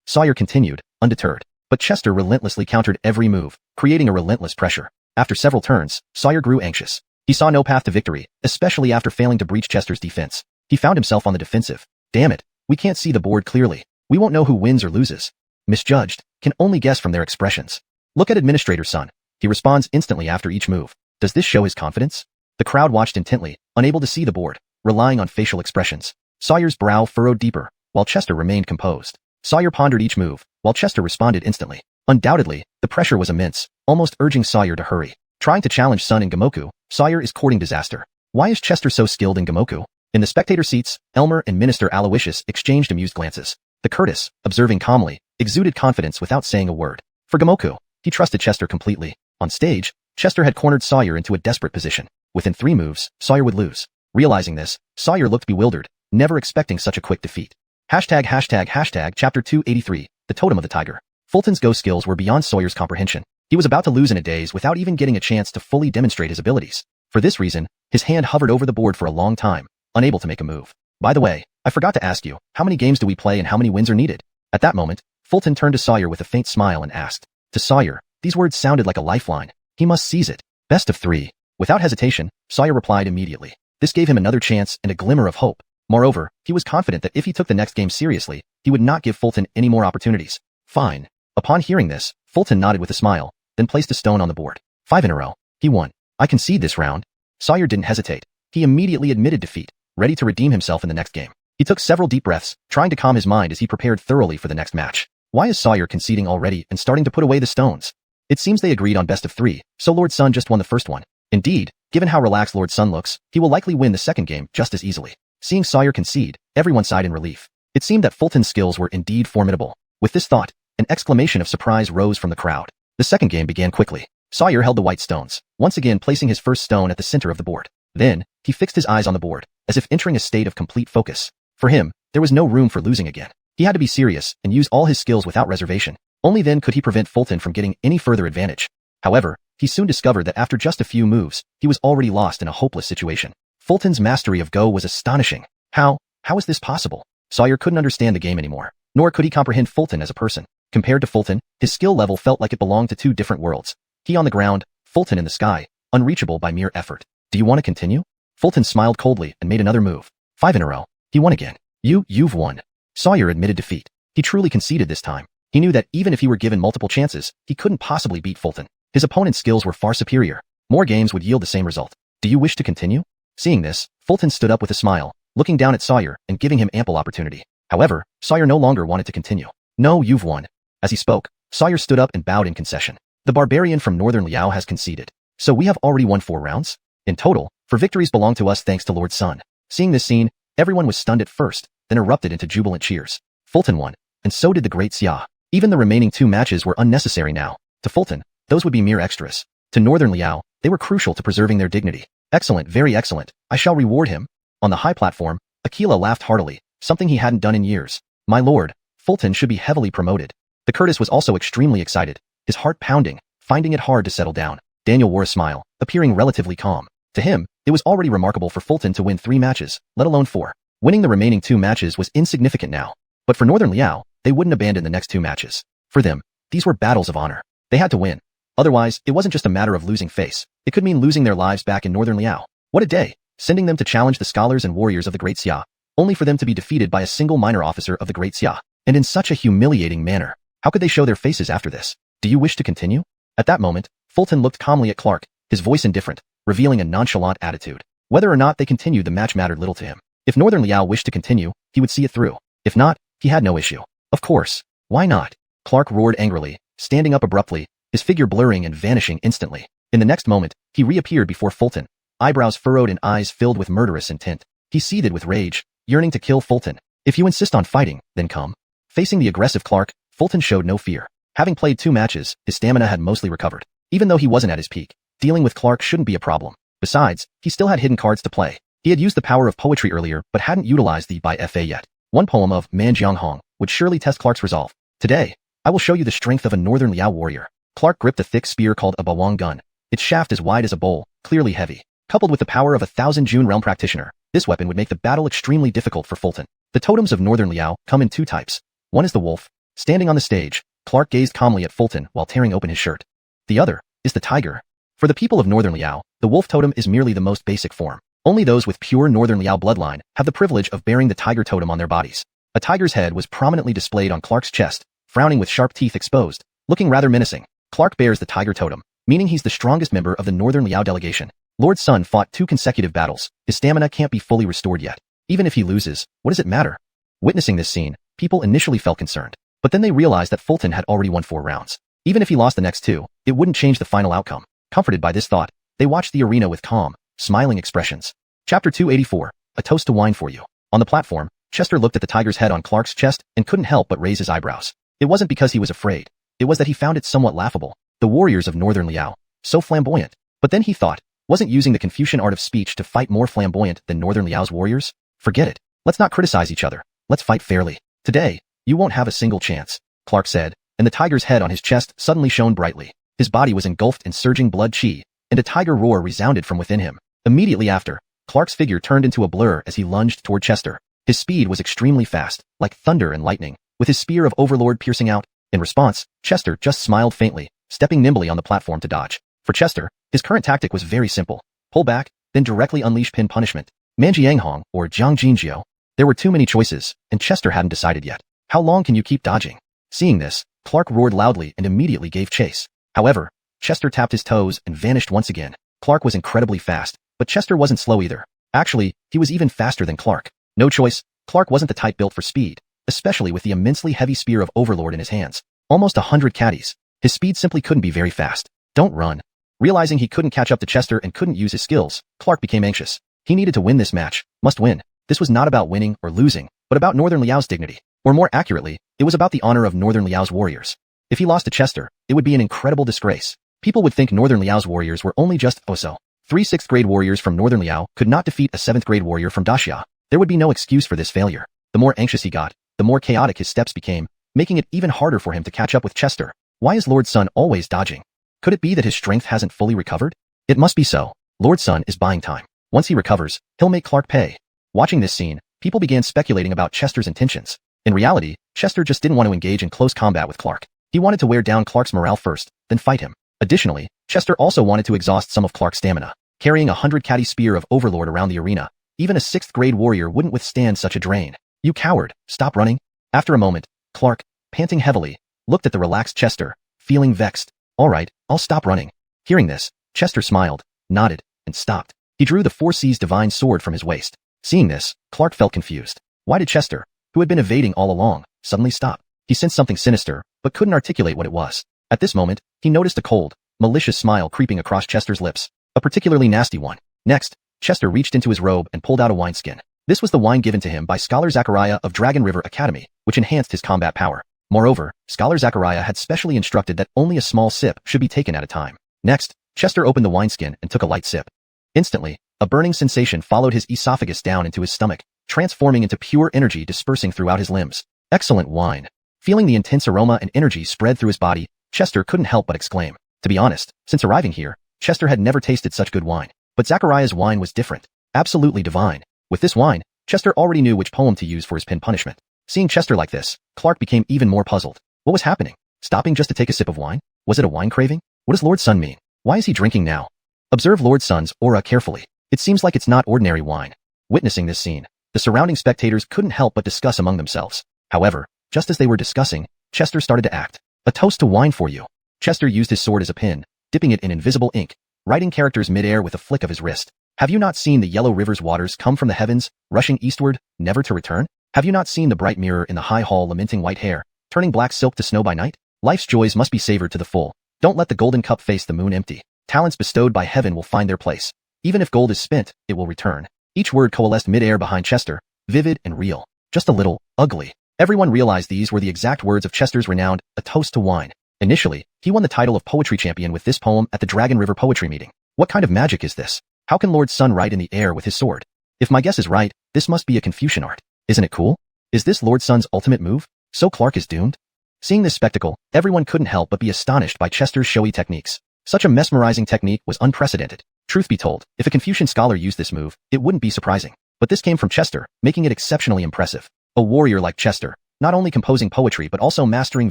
Sawyer continued, undeterred. But Chester relentlessly countered every move, creating a relentless pressure. After several turns, Sawyer grew anxious. He saw no path to victory, especially after failing to breach Chester's defense. He found himself on the defensive. Damn it, we can't see the board clearly. We won't know who wins or loses. Misjudged, can only guess from their expressions. Look at Administrator's son. He responds instantly after each move. Does this show his confidence? The crowd watched intently, unable to see the board, relying on facial expressions. Sawyer's brow furrowed deeper, while Chester remained composed. Sawyer pondered each move, while Chester responded instantly. Undoubtedly, the pressure was immense, almost urging Sawyer to hurry. Trying to challenge Sun in Gamoku, Sawyer is courting disaster. Why is Chester so skilled in Gamoku? In the spectator seats, Elmer and Minister Aloysius exchanged amused glances. The Curtis, observing calmly, exuded confidence without saying a word. For Gamoku, he trusted Chester completely. On stage, Chester had cornered Sawyer into a desperate position. Within 3 moves, Sawyer would lose. Realizing this, Sawyer looked bewildered, never expecting such a quick defeat. Chapter 283, The Totem of the Tiger. Fulton's Go skills were beyond Sawyer's comprehension. He was about to lose in a daze without even getting a chance to fully demonstrate his abilities. For this reason, his hand hovered over the board for a long time, unable to make a move. By the way, I forgot to ask you, how many games do we play and how many wins are needed? At that moment, Fulton turned to Sawyer with a faint smile and asked. To Sawyer, these words sounded like a lifeline. He must seize it. Best of 3. Without hesitation, Sawyer replied immediately. This gave him another chance and a glimmer of hope. Moreover, he was confident that if he took the next game seriously, he would not give Fulton any more opportunities. Fine. Upon hearing this, Fulton nodded with a smile, then placed a stone on the board. 5 in a row. He won. I concede this round. Sawyer didn't hesitate. He immediately admitted defeat, ready to redeem himself in the next game. He took several deep breaths, trying to calm his mind as he prepared thoroughly for the next match. Why is Sawyer conceding already and starting to put away the stones? It seems they agreed on best of 3, so Lord Sun just won the first one. Indeed, given how relaxed Lord Sun looks, he will likely win the second game just as easily. Seeing Sawyer concede, everyone sighed in relief. It seemed that Fulton's skills were indeed formidable. With this thought, an exclamation of surprise rose from the crowd. The second game began quickly. Sawyer held the white stones, once again placing his first stone at the center of the board. Then, he fixed his eyes on the board, as if entering a state of complete focus. For him, there was no room for losing again. He had to be serious and use all his skills without reservation. Only then could he prevent Fulton from getting any further advantage. However, he soon discovered that after just a few moves, he was already lost in a hopeless situation. Fulton's mastery of Go was astonishing. How is this possible? Sawyer couldn't understand the game anymore, nor could he comprehend Fulton as a person. Compared to Fulton, his skill level felt like it belonged to 2 different worlds. He on the ground, Fulton in the sky, unreachable by mere effort. Do you want to continue? Fulton smiled coldly and made another move. 5 in a row. He won again. You've won. Sawyer admitted defeat. He truly conceded this time. He knew that even if he were given multiple chances, he couldn't possibly beat Fulton. His opponent's skills were far superior. More games would yield the same result. Do you wish to continue? Seeing this, Fulton stood up with a smile, looking down at Sawyer and giving him ample opportunity. However, Sawyer no longer wanted to continue. No, you've won. As he spoke, Sawyer stood up and bowed in concession. The barbarian from northern Liao has conceded. So we have already won 4 rounds? In total, 4 victories belong to us thanks to Lord Sun. Seeing this scene, everyone was stunned at first, then erupted into jubilant cheers. Fulton won, and so did the great Xia. Even the remaining 2 matches were unnecessary now. To Fulton, those would be mere extras. To Northern Liao, they were crucial to preserving their dignity. Excellent, very excellent. I shall reward him. On the high platform, Aquila laughed heartily, something he hadn't done in years. My lord, Fulton should be heavily promoted. The Curtis was also extremely excited, his heart pounding, finding it hard to settle down. Daniel wore a smile, appearing relatively calm. To him, it was already remarkable for Fulton to win 3 matches, let alone 4. Winning the remaining 2 matches was insignificant now. But for Northern Liao, they wouldn't abandon the next 2 matches. For them, these were battles of honor. They had to win. Otherwise, it wasn't just a matter of losing face. It could mean losing their lives back in Northern Liao. What a day, sending them to challenge the scholars and warriors of the Great Xia, only for them to be defeated by a single minor officer of the Great Xia, and in such a humiliating manner. How could they show their faces after this? Do you wish to continue? At that moment, Fulton looked calmly at Clark, his voice indifferent, revealing a nonchalant attitude. Whether or not they continued the match mattered little to him. If Northern Liao wished to continue, he would see it through. If not, he had no issue. Of course. Why not? Clark roared angrily, standing up abruptly, his figure blurring and vanishing instantly. In the next moment, he reappeared before Fulton, eyebrows furrowed and eyes filled with murderous intent. He seethed with rage, yearning to kill Fulton. If you insist on fighting, then come. Facing the aggressive Clark, Fulton showed no fear. Having played 2 matches, his stamina had mostly recovered. Even though he wasn't at his peak, dealing with Clark shouldn't be a problem. Besides, he still had hidden cards to play. He had used the power of poetry earlier but hadn't utilized the by FA yet. One poem of Man Jianghong would surely test Clark's resolve. Today, I will show you the strength of a Northern Liao warrior. Clark gripped a thick spear called a bawang gun, its shaft as wide as a bowl, clearly heavy. Coupled with the power of 1,000 June realm practitioner, this weapon would make the battle extremely difficult for Fulton. The totems of Northern Liao come in 2 types. One is the wolf. Standing on the stage, Clark gazed calmly at Fulton while tearing open his shirt. The other is the tiger. For the people of Northern Liao, the wolf totem is merely the most basic form. Only those with pure Northern Liao bloodline have the privilege of bearing the tiger totem on their bodies. A tiger's head was prominently displayed on Clark's chest, frowning with sharp teeth exposed, looking rather menacing. Clark bears the tiger totem, meaning he's the strongest member of the Northern Liao delegation. Lord Sun fought 2 consecutive battles. His stamina can't be fully restored yet. Even if he loses, what does it matter? Witnessing this scene, people initially felt concerned, but then they realized that Fulton had already won 4 rounds. Even if he lost the next 2, it wouldn't change the final outcome. Comforted by this thought, they watched the arena with calm, smiling expressions. Chapter 284, A Toast to Wine for You. On the platform, Chester looked at the tiger's head on Clark's chest and couldn't help but raise his eyebrows. It wasn't because he was afraid. It was that he found it somewhat laughable. The warriors of Northern Liao, so flamboyant. But then he thought, wasn't using the Confucian art of speech to fight more flamboyant than Northern Liao's warriors? Forget it. Let's not criticize each other. Let's fight fairly. Today, you won't have a single chance, Clark said, and the tiger's head on his chest suddenly shone brightly. His body was engulfed in surging blood chi, and a tiger roar resounded from within him. Immediately after, Clark's figure turned into a blur as he lunged toward Chester. His speed was extremely fast, like thunder and lightning, with his spear of Overlord piercing out. In response, Chester just smiled faintly, stepping nimbly on the platform to dodge. For Chester, his current tactic was very simple. Pull back, then directly unleash pin punishment. Manjianghong or Jiang Jinjiu. There were too many choices, and Chester hadn't decided yet. How long can you keep dodging? Seeing this, Clark roared loudly and immediately gave chase. However, Chester tapped his toes and vanished once again. Clark was incredibly fast, but Chester wasn't slow either. Actually, he was even faster than Clark. No choice, Clark wasn't the type built for speed, especially with the immensely heavy spear of Overlord in his hands. Almost 100 caddies. His speed simply couldn't be very fast. Don't run. Realizing he couldn't catch up to Chester and couldn't use his skills, Clark became anxious. He needed to win this match, must win. This was not about winning or losing, but about Northern Liao's dignity. Or more accurately, it was about the honor of Northern Liao's warriors. If he lost to Chester, it would be an incredible disgrace. People would think Northern Liao's warriors were only just Oso. 3 6th grade warriors from Northern Liao could not defeat a 7th grade warrior from Daxia. There would be no excuse for this failure. The more anxious he got, the more chaotic his steps became, making it even harder for him to catch up with Chester. Why is Lord Sun always dodging? Could it be that his strength hasn't fully recovered? It must be so. Lord Sun is buying time. Once he recovers, he'll make Clark pay. Watching this scene, people began speculating about Chester's intentions. In reality, Chester just didn't want to engage in close combat with Clark. He wanted to wear down Clark's morale first, then fight him. Additionally, Chester also wanted to exhaust some of Clark's stamina. Carrying a 100-caddy spear of Overlord around the arena, even a 6th grade warrior wouldn't withstand such a drain. You coward, stop running. After a moment, Clark, panting heavily, looked at the relaxed Chester, feeling vexed. All right, I'll stop running. Hearing this, Chester smiled, nodded, and stopped. He drew the 4 C's divine sword from his waist. Seeing this, Clark felt confused. Why did Chester, who had been evading all along, suddenly stop? He sensed something sinister, but couldn't articulate what it was. At this moment, he noticed a cold, malicious smile creeping across Chester's lips. A particularly nasty one. Next, Chester reached into his robe and pulled out a wineskin. This was the wine given to him by Scholar Zachariah of Dragon River Academy, which enhanced his combat power. Moreover, Scholar Zachariah had specially instructed that only a small sip should be taken at a time. Next, Chester opened the wineskin and took a light sip. Instantly, a burning sensation followed his esophagus down into his stomach, transforming into pure energy dispersing throughout his limbs. Excellent wine. Feeling the intense aroma and energy spread through his body, Chester couldn't help but exclaim. To be honest, since arriving here, Chester had never tasted such good wine. But Zachariah's wine was different. Absolutely divine. With this wine, Chester already knew which poem to use for his pin punishment. Seeing Chester like this, Clark became even more puzzled. What was happening? Stopping just to take a sip of wine? Was it a wine craving? What does Lord Sun mean? Why is he drinking now? Observe Lord Sun's aura carefully. It seems like it's not ordinary wine. Witnessing this scene, the surrounding spectators couldn't help but discuss among themselves. However, just as they were discussing, Chester started to act. A toast to wine for you. Chester used his sword as a pin, dipping it in invisible ink, writing characters mid-air with a flick of his wrist. Have you not seen the yellow river's waters come from the heavens, rushing eastward, never to return? Have you not seen the bright mirror in the high hall lamenting white hair, turning black silk to snow by night? Life's joys must be savored to the full. Don't let the golden cup face the moon empty. Talents bestowed by heaven will find their place. Even if gold is spent, it will return. Each word coalesced mid-air behind Chester, vivid and real. Just a little ugly. Everyone realized these were the exact words of Chester's renowned A Toast to Wine. Initially, he won the title of Poetry Champion with this poem at the Dragon River Poetry Meeting. What kind of magic is this? How can Lord Sun write in the air with his sword? If my guess is right, this must be a Confucian art. Isn't it cool? Is this Lord Sun's ultimate move? So Clark is doomed? Seeing this spectacle, everyone couldn't help but be astonished by Chester's showy techniques. Such a mesmerizing technique was unprecedented. Truth be told, if a Confucian scholar used this move, it wouldn't be surprising. But this came from Chester, making it exceptionally impressive. A warrior like Chester, not only composing poetry but also mastering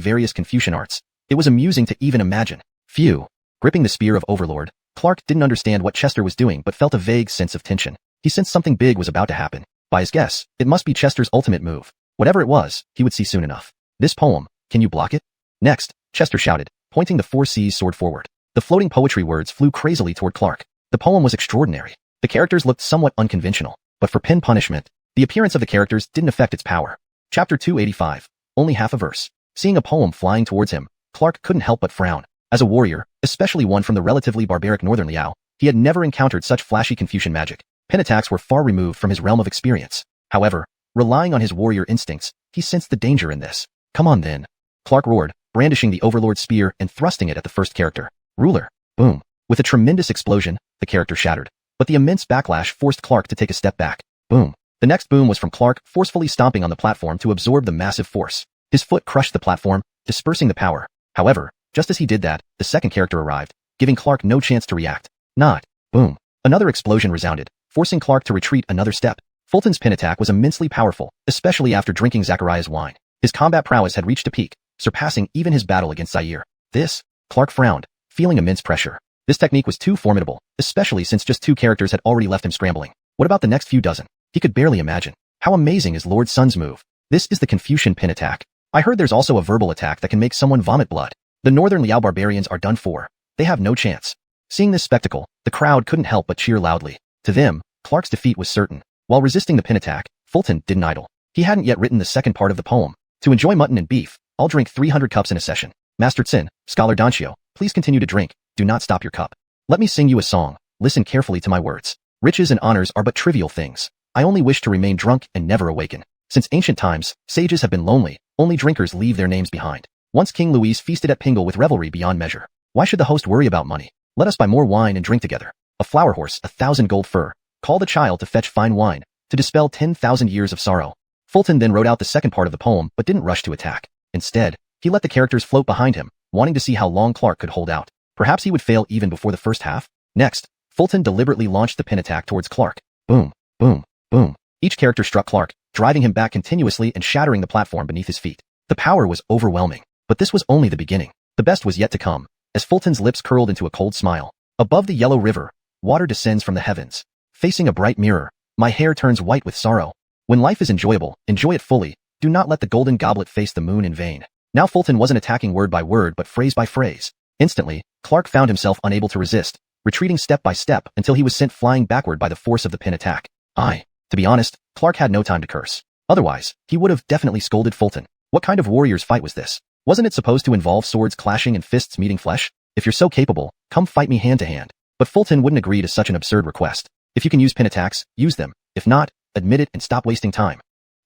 various Confucian arts. It was amusing to even imagine. Phew. Gripping the spear of Overlord, Clark didn't understand what Chester was doing but felt a vague sense of tension. He sensed something big was about to happen. By his guess, it must be Chester's ultimate move. Whatever it was, he would see soon enough. This poem, can you block it? Next, Chester shouted, pointing the 4C's sword forward. The floating poetry words flew crazily toward Clark. The poem was extraordinary. The characters looked somewhat unconventional, but for pin punishment, the appearance of the characters didn't affect its power. Chapter 285. Only half a verse. Seeing a poem flying towards him, Clark couldn't help but frown. As a warrior, especially one from the relatively barbaric northern Liao, he had never encountered such flashy Confucian magic. Pin attacks were far removed from his realm of experience. However, relying on his warrior instincts, he sensed the danger in this. Come on then. Clark roared, brandishing the Overlord spear and thrusting it at the first character. Ruler. Boom. With a tremendous explosion, the character shattered. But the immense backlash forced Clark to take a step back. Boom. The next boom was from Clark forcefully stomping on the platform to absorb the massive force. His foot crushed the platform, dispersing the power. However, just as he did that, the second character arrived, giving Clark no chance to react. Not. Boom. Another explosion resounded, forcing Clark to retreat another step. Fulton's pin attack was immensely powerful, especially after drinking Zachariah's wine. His combat prowess had reached a peak, surpassing even his battle against Zaire. This? Clark frowned, feeling immense pressure. This technique was too formidable, especially since just 2 characters had already left him scrambling. What about the next few dozen? He could barely imagine. How amazing is Lord Sun's move? This is the Confucian pin attack. I heard there's also a verbal attack that can make someone vomit blood. The Northern Liao barbarians are done for. They have no chance. Seeing this spectacle, the crowd couldn't help but cheer loudly. To them, Clark's defeat was certain. While resisting the pin attack, Fulton didn't idle. He hadn't yet written the second part of the poem. To enjoy mutton and beef, I'll drink 300 cups in a session. Master Tsin, Scholar Dancio, please continue to drink. Do not stop your cup. Let me sing you a song. Listen carefully to my words. Riches and honors are but trivial things. I only wish to remain drunk and never awaken. Since ancient times, sages have been lonely. Only drinkers leave their names behind. Once King Louis feasted at Pingle with revelry beyond measure. Why should the host worry about money? Let us buy more wine and drink together. A flower horse, 1,000 gold fur. Call the child to fetch fine wine, to dispel 10,000 years of sorrow. Fulton then wrote out the second part of the poem but didn't rush to attack. Instead, he let the characters float behind him, wanting to see how long Clark could hold out. Perhaps he would fail even before the first half? Next, Fulton deliberately launched the pin attack towards Clark. Boom, boom, boom. Each character struck Clark, driving him back continuously and shattering the platform beneath his feet. The power was overwhelming. But this was only the beginning. The best was yet to come, as Fulton's lips curled into a cold smile. Above the yellow river, water descends from the heavens. Facing a bright mirror, my hair turns white with sorrow. When life is enjoyable, enjoy it fully. Do not let the golden goblet face the moon in vain. Now Fulton wasn't attacking word by word but phrase by phrase. Instantly, Clark found himself unable to resist, retreating step by step until he was sent flying backward by the force of the pin attack. To be honest, Clark had no time to curse. Otherwise, he would have definitely scolded Fulton. What kind of warrior's fight was this? Wasn't it supposed to involve swords clashing and fists meeting flesh? If you're so capable, come fight me hand to hand. But Fulton wouldn't agree to such an absurd request. If you can use pin attacks, use them. If not, admit it and stop wasting time.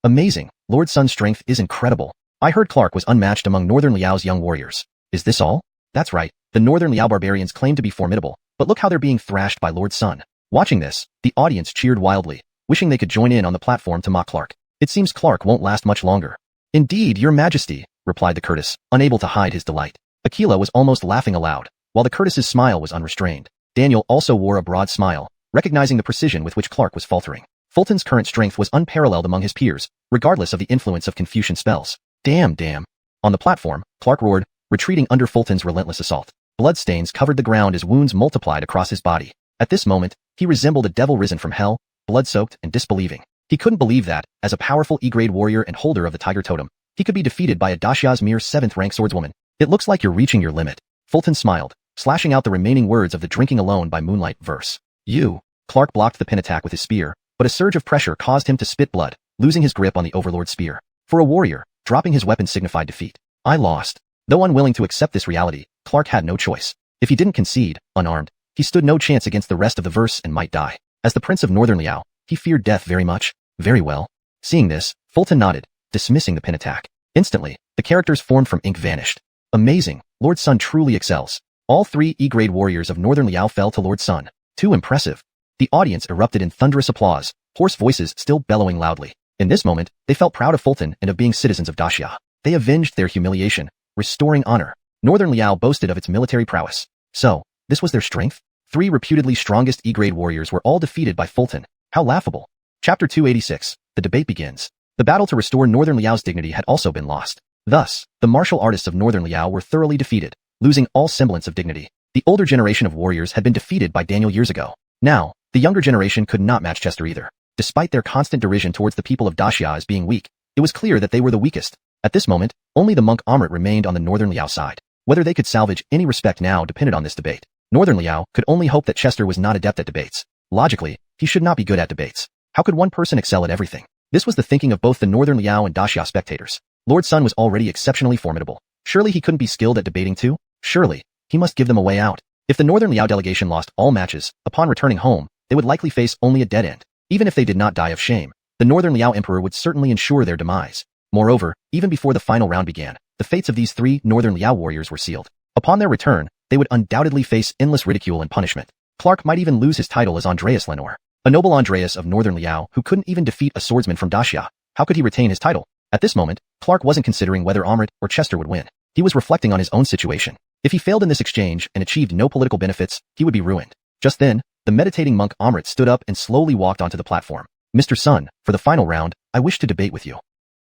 Amazing. Lord Sun's strength is incredible. I heard Clark was unmatched among Northern Liao's young warriors. Is this all? That's right. The Northern Liao barbarians claim to be formidable, but look how they're being thrashed by Lord Sun. Watching this, the audience cheered wildly, wishing they could join in on the platform to mock Clark. It seems Clark won't last much longer. Indeed, your majesty, replied the Curtis, unable to hide his delight. Aquila was almost laughing aloud, while the Curtis's smile was unrestrained. Daniel also wore a broad smile, recognizing the precision with which Clark was faltering. Fulton's current strength was unparalleled among his peers, regardless of the influence of Confucian spells. Damn. On the platform, Clark roared, retreating under Fulton's relentless assault. Bloodstains covered the ground as wounds multiplied across his body. At this moment, he resembled a devil risen from hell, blood-soaked and disbelieving. He couldn't believe that, as a powerful E-grade warrior and holder of the Tiger Totem, he could be defeated by a Daxia's mere 7th-rank swordswoman. It looks like you're reaching your limit. Fulton smiled, slashing out the remaining words of the Drinking Alone by Moonlight verse. You. Clark blocked the pin attack with his spear, but a surge of pressure caused him to spit blood, losing his grip on the Overlord spear. For a warrior, dropping his weapon signified defeat. I lost. Though unwilling to accept this reality, Clark had no choice. If he didn't concede, unarmed, he stood no chance against the rest of the verse and might die. As the Prince of Northern Liao, he feared death very much. Very well. Seeing this, Fulton nodded, dismissing the pin attack. Instantly, the characters formed from ink vanished. Amazing. Lord Sun truly excels. All 3 E-grade warriors of Northern Liao fell to Lord Sun. Too impressive. The audience erupted in thunderous applause, hoarse voices still bellowing loudly. In this moment, they felt proud of Fulton and of being citizens of Daxia. They avenged their humiliation, restoring honor. Northern Liao boasted of its military prowess. So, this was their strength? 3 reputedly strongest E-grade warriors were all defeated by Fulton. How laughable. Chapter 286. The debate begins. The battle to restore Northern Liao's dignity had also been lost. Thus, the martial artists of Northern Liao were thoroughly defeated, losing all semblance of dignity. The older generation of warriors had been defeated by Daniel years ago. Now, the younger generation could not match Chester either. Despite their constant derision towards the people of Daxia as being weak, it was clear that they were the weakest. At this moment, only the monk Amrit remained on the Northern Liao side. Whether they could salvage any respect now depended on this debate. Northern Liao could only hope that Chester was not adept at debates. Logically, he should not be good at debates. How could one person excel at everything? This was the thinking of both the Northern Liao and Daxia spectators. Lord Sun was already exceptionally formidable. Surely he couldn't be skilled at debating too? Surely, he must give them a way out. If the Northern Liao delegation lost all matches, upon returning home, they would likely face only a dead end. Even if they did not die of shame, the Northern Liao Emperor would certainly ensure their demise. Moreover, even before the final round began, the fates of these 3 Northern Liao warriors were sealed. Upon their return, they would undoubtedly face endless ridicule and punishment. Clark might even lose his title as Andreas Lenore. A noble Andreas of Northern Liao who couldn't even defeat a swordsman from Daxia. How could he retain his title? At this moment, Clark wasn't considering whether Amrit or Chester would win. He was reflecting on his own situation. If he failed in this exchange and achieved no political benefits, he would be ruined. Just then, the meditating monk Amrit stood up and slowly walked onto the platform. Mr. Sun, for the final round, I wish to debate with you.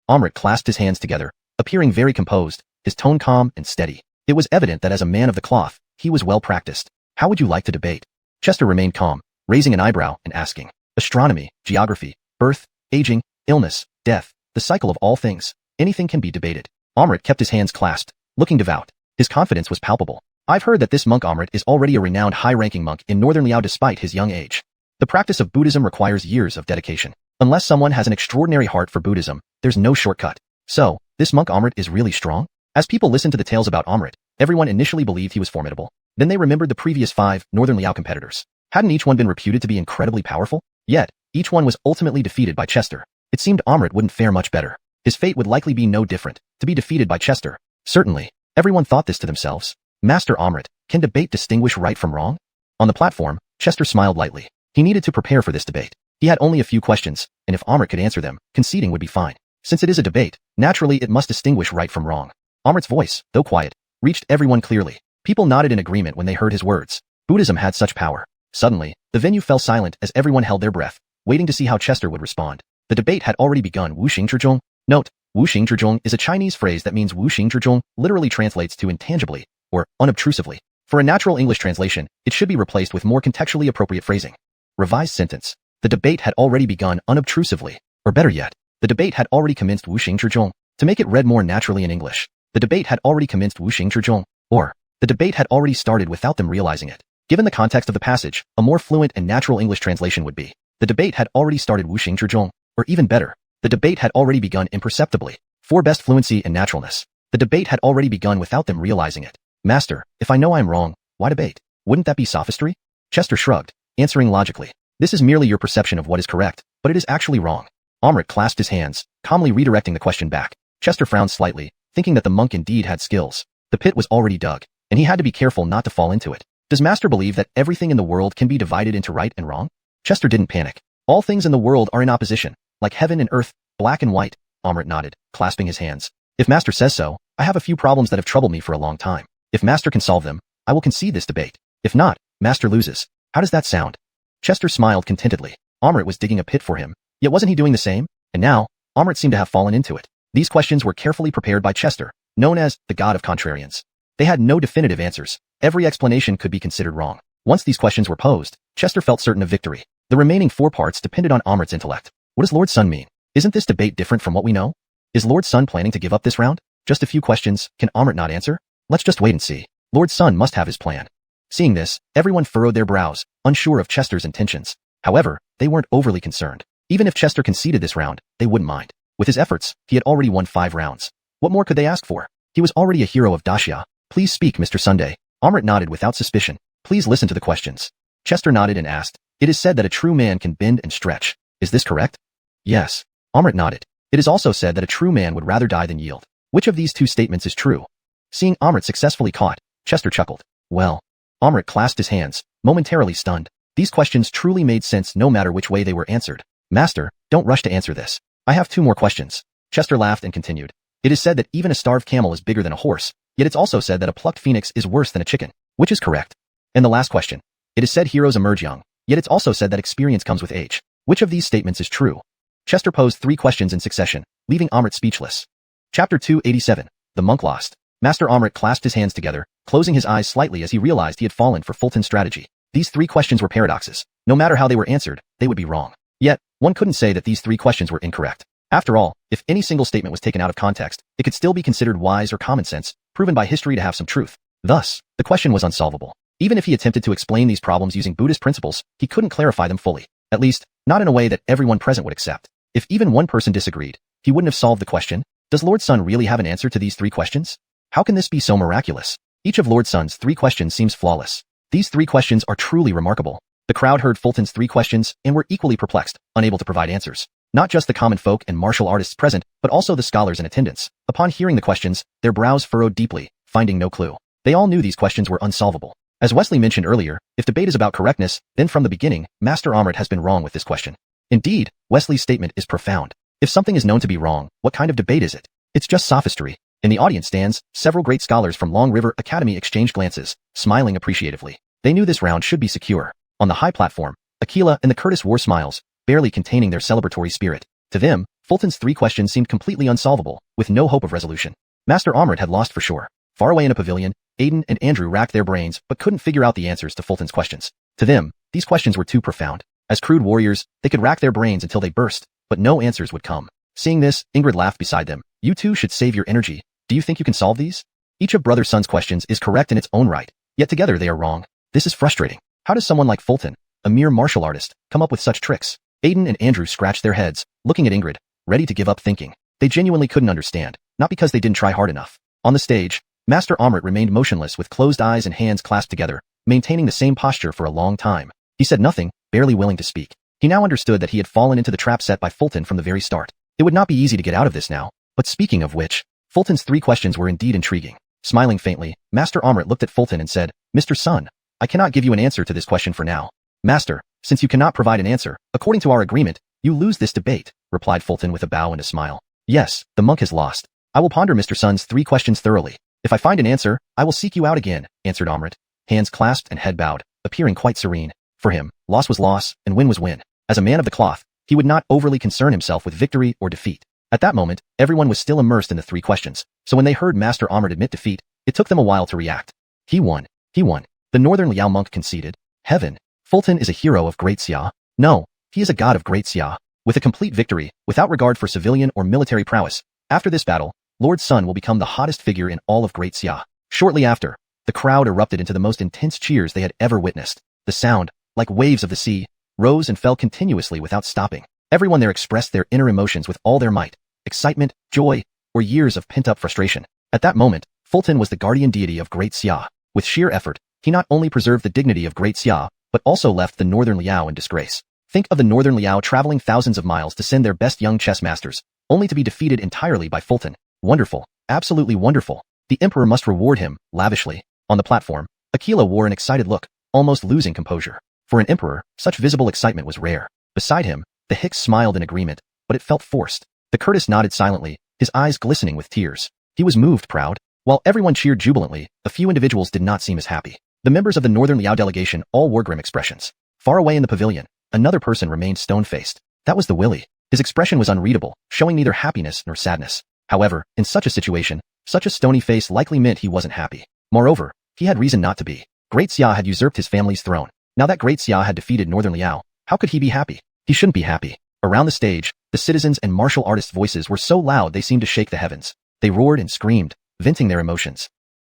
Amrit clasped his hands together, appearing very composed, his tone calm and steady. It was evident that as a man of the cloth, he was well practiced. How would you like to debate? Chester remained calm, raising an eyebrow and asking. Astronomy, geography, birth, aging, illness, death, the cycle of all things. Anything can be debated. Amrit kept his hands clasped, looking devout. His confidence was palpable. I've heard that this monk Amrit is already a renowned high-ranking monk in Northern Liao despite his young age. The practice of Buddhism requires years of dedication. Unless someone has an extraordinary heart for Buddhism, there's no shortcut. So, this monk Amrit is really strong? As people listened to the tales about Amrit, everyone initially believed he was formidable. Then they remembered the previous 5 Northern Liao competitors. Hadn't each one been reputed to be incredibly powerful? Yet, each one was ultimately defeated by Chester. It seemed Amrit wouldn't fare much better. His fate would likely be no different, to be defeated by Chester. Certainly, everyone thought this to themselves. Master Amrit, can debate distinguish right from wrong? On the platform, Chester smiled lightly. He needed to prepare for this debate. He had only a few questions, and if Amrit could answer them, conceding would be fine. Since it is a debate, naturally it must distinguish right from wrong. Amrit's voice, though quiet, reached everyone clearly. People nodded in agreement when they heard his words. Buddhism had such power. Suddenly, the venue fell silent as everyone held their breath, waiting to see how Chester would respond. The debate had already begun. Wu Xing Zhizhong. Note, Wu Xing Zhizhong is a Chinese phrase that means Wu Xing Zhizhong literally translates to intangibly, or unobtrusively. For a natural English translation, it should be replaced with more contextually appropriate phrasing. Revised sentence. The debate had already begun unobtrusively. Or better yet, the debate had already commenced. Wu Xing Zhizhong. To make it read more naturally in English, the debate had already commenced. Wu Xing Zhizhong. Or, the debate had already started without them realizing it. Given the context of the passage, a more fluent and natural English translation would be, the debate had already started. Wu Xing Zhizhong. Or even better, the debate had already begun imperceptibly. For best fluency and naturalness, the debate had already begun without them realizing it. Master, if I know I am wrong, why debate? Wouldn't that be sophistry? Chester shrugged, answering logically. This is merely your perception of what is correct, but it is actually wrong. Amrit clasped his hands, calmly redirecting the question back. Chester frowned slightly, thinking that the monk indeed had skills. The pit was already dug, and he had to be careful not to fall into it. Does Master believe that everything in the world can be divided into right and wrong? Chester didn't panic. All things in the world are in opposition, like heaven and earth, black and white. Amrit nodded, clasping his hands. If Master says so, I have a few problems that have troubled me for a long time. If Master can solve them, I will concede this debate. If not, Master loses. How does that sound? Chester smiled contentedly. Amrit was digging a pit for him, yet wasn't he doing the same? And now, Amrit seemed to have fallen into it. These questions were carefully prepared by Chester, known as the God of Contrarians. They had no definitive answers. Every explanation could be considered wrong. Once these questions were posed, Chester felt certain of victory. The remaining 4 parts depended on Amrit's intellect. What does Lord Sun mean? Isn't this debate different from what we know? Is Lord Sun planning to give up this round? Just a few questions, can Amrit not answer? Let's just wait and see. Lord Sun must have his plan. Seeing this, everyone furrowed their brows, unsure of Chester's intentions. However, they weren't overly concerned. Even if Chester conceded this round, they wouldn't mind. With his efforts, he had already won 5 rounds. What more could they ask for? He was already a hero of Dacia. Please speak, Mr. Sunday. Amrit nodded without suspicion. Please listen to the questions. Chester nodded and asked, it is said that a true man can bend and stretch. Is this correct? Yes. Amrit nodded. It is also said that a true man would rather die than yield. Which of these 2 statements is true? Seeing Amrit successfully caught, Chester chuckled. Well. Amrit clasped his hands, momentarily stunned. These questions truly made sense no matter which way they were answered. Master, don't rush to answer this. I have 2 more questions. Chester laughed and continued. It is said that even a starved camel is bigger than a horse, yet it's also said that a plucked phoenix is worse than a chicken. Which is correct? And the last question. It is said heroes emerge young, yet it's also said that experience comes with age. Which of these statements is true? Chester posed 3 questions in succession, leaving Amrit speechless. Chapter 287. The Monk Lost. Master Amrit clasped his hands together, closing his eyes slightly as he realized he had fallen for Fulton's strategy. These 3 questions were paradoxes. No matter how they were answered, they would be wrong. Yet, one couldn't say that these 3 questions were incorrect. After all, if any single statement was taken out of context, it could still be considered wise or common sense, proven by history to have some truth. Thus, the question was unsolvable. Even if he attempted to explain these problems using Buddhist principles, he couldn't clarify them fully. At least, not in a way that everyone present would accept. If even one person disagreed, he wouldn't have solved the question. Does Lord Sun really have an answer to these 3 questions? How can this be so miraculous? Each of Lord Sun's 3 questions seems flawless. These 3 questions are truly remarkable. The crowd heard Fulton's 3 questions and were equally perplexed, unable to provide answers. Not just the common folk and martial artists present, but also the scholars in attendance. Upon hearing the questions, their brows furrowed deeply, finding no clue. They all knew these questions were unsolvable. As Wesley mentioned earlier, if debate is about correctness, then from the beginning, Master Amrit has been wrong with this question. Indeed, Wesley's statement is profound. If something is known to be wrong, what kind of debate is it? It's just sophistry. In the audience stands, several great scholars from Long River Academy exchanged glances, smiling appreciatively. They knew this round should be secure. On the high platform, Aquila and the Curtis wore smiles, barely containing their celebratory spirit. To them, Fulton's 3 questions seemed completely unsolvable, with no hope of resolution. Master Amrit had lost for sure. Far away in a pavilion, Aiden and Andrew racked their brains but couldn't figure out the answers to Fulton's questions. To them, these questions were too profound. As crude warriors, they could rack their brains until they burst, but no answers would come. Seeing this, Ingrid laughed beside them. You 2 should save your energy. Do you think you can solve these? Each of Brother Sun's questions is correct in its own right, yet together they are wrong. This is frustrating. How does someone like Fulton, a mere martial artist, come up with such tricks? Aiden and Andrew scratched their heads, looking at Ingrid, ready to give up thinking. They genuinely couldn't understand, not because they didn't try hard enough. On the stage, Master Amrit remained motionless with closed eyes and hands clasped together, maintaining the same posture for a long time. He said nothing, barely willing to speak. He now understood that he had fallen into the trap set by Fulton from the very start. It would not be easy to get out of this now. But speaking of which, Fulton's 3 questions were indeed intriguing. Smiling faintly, Master Amrit looked at Fulton and said, Mr. Sun, I cannot give you an answer to this question for now. Master, since you cannot provide an answer, according to our agreement, you lose this debate, replied Fulton with a bow and a smile. Yes, the monk has lost. I will ponder Mr. Sun's 3 questions thoroughly. If I find an answer, I will seek you out again, answered Amrit, hands clasped and head bowed, appearing quite serene. For him, loss was loss and win was win. As a man of the cloth, he would not overly concern himself with victory or defeat. At that moment, everyone was still immersed in the 3 questions, so when they heard Master Amrit admit defeat, it took them a while to react. He won. He won. The Northern Liao monk conceded. Heaven. Fulton is a hero of Great Xia. No, he is a god of Great Xia. With a complete victory, without regard for civilian or military prowess, after this battle, Lord Sun will become the hottest figure in all of Great Xia. Shortly after, the crowd erupted into the most intense cheers they had ever witnessed. The sound, like waves of the sea, rose and fell continuously without stopping. Everyone there expressed their inner emotions with all their might, excitement, joy, or years of pent-up frustration. At that moment, Fulton was the guardian deity of Great Xia. With sheer effort, he not only preserved the dignity of Great Xia, but also left the Northern Liao in disgrace. Think of the Northern Liao traveling thousands of miles to send their best young chess masters, only to be defeated entirely by Fulton. Wonderful. Absolutely wonderful. The Emperor must reward him, lavishly. On the platform, Aquila wore an excited look, almost losing composure. For an emperor, such visible excitement was rare. Beside him, the Hicks smiled in agreement, but it felt forced. The Curtis nodded silently, his eyes glistening with tears. He was moved, proud. While everyone cheered jubilantly, a few individuals did not seem as happy. The members of the Northern Liao delegation all wore grim expressions. Far away in the pavilion, another person remained stone-faced. That was the Willy. His expression was unreadable, showing neither happiness nor sadness. However, in such a situation, such a stony face likely meant he wasn't happy. Moreover, he had reason not to be. Great Xia had usurped his family's throne. Now that Great Xia had defeated Northern Liao, how could he be happy? He shouldn't be happy. Around the stage, the citizens and martial artists' voices were so loud they seemed to shake the heavens. They roared and screamed, venting their emotions.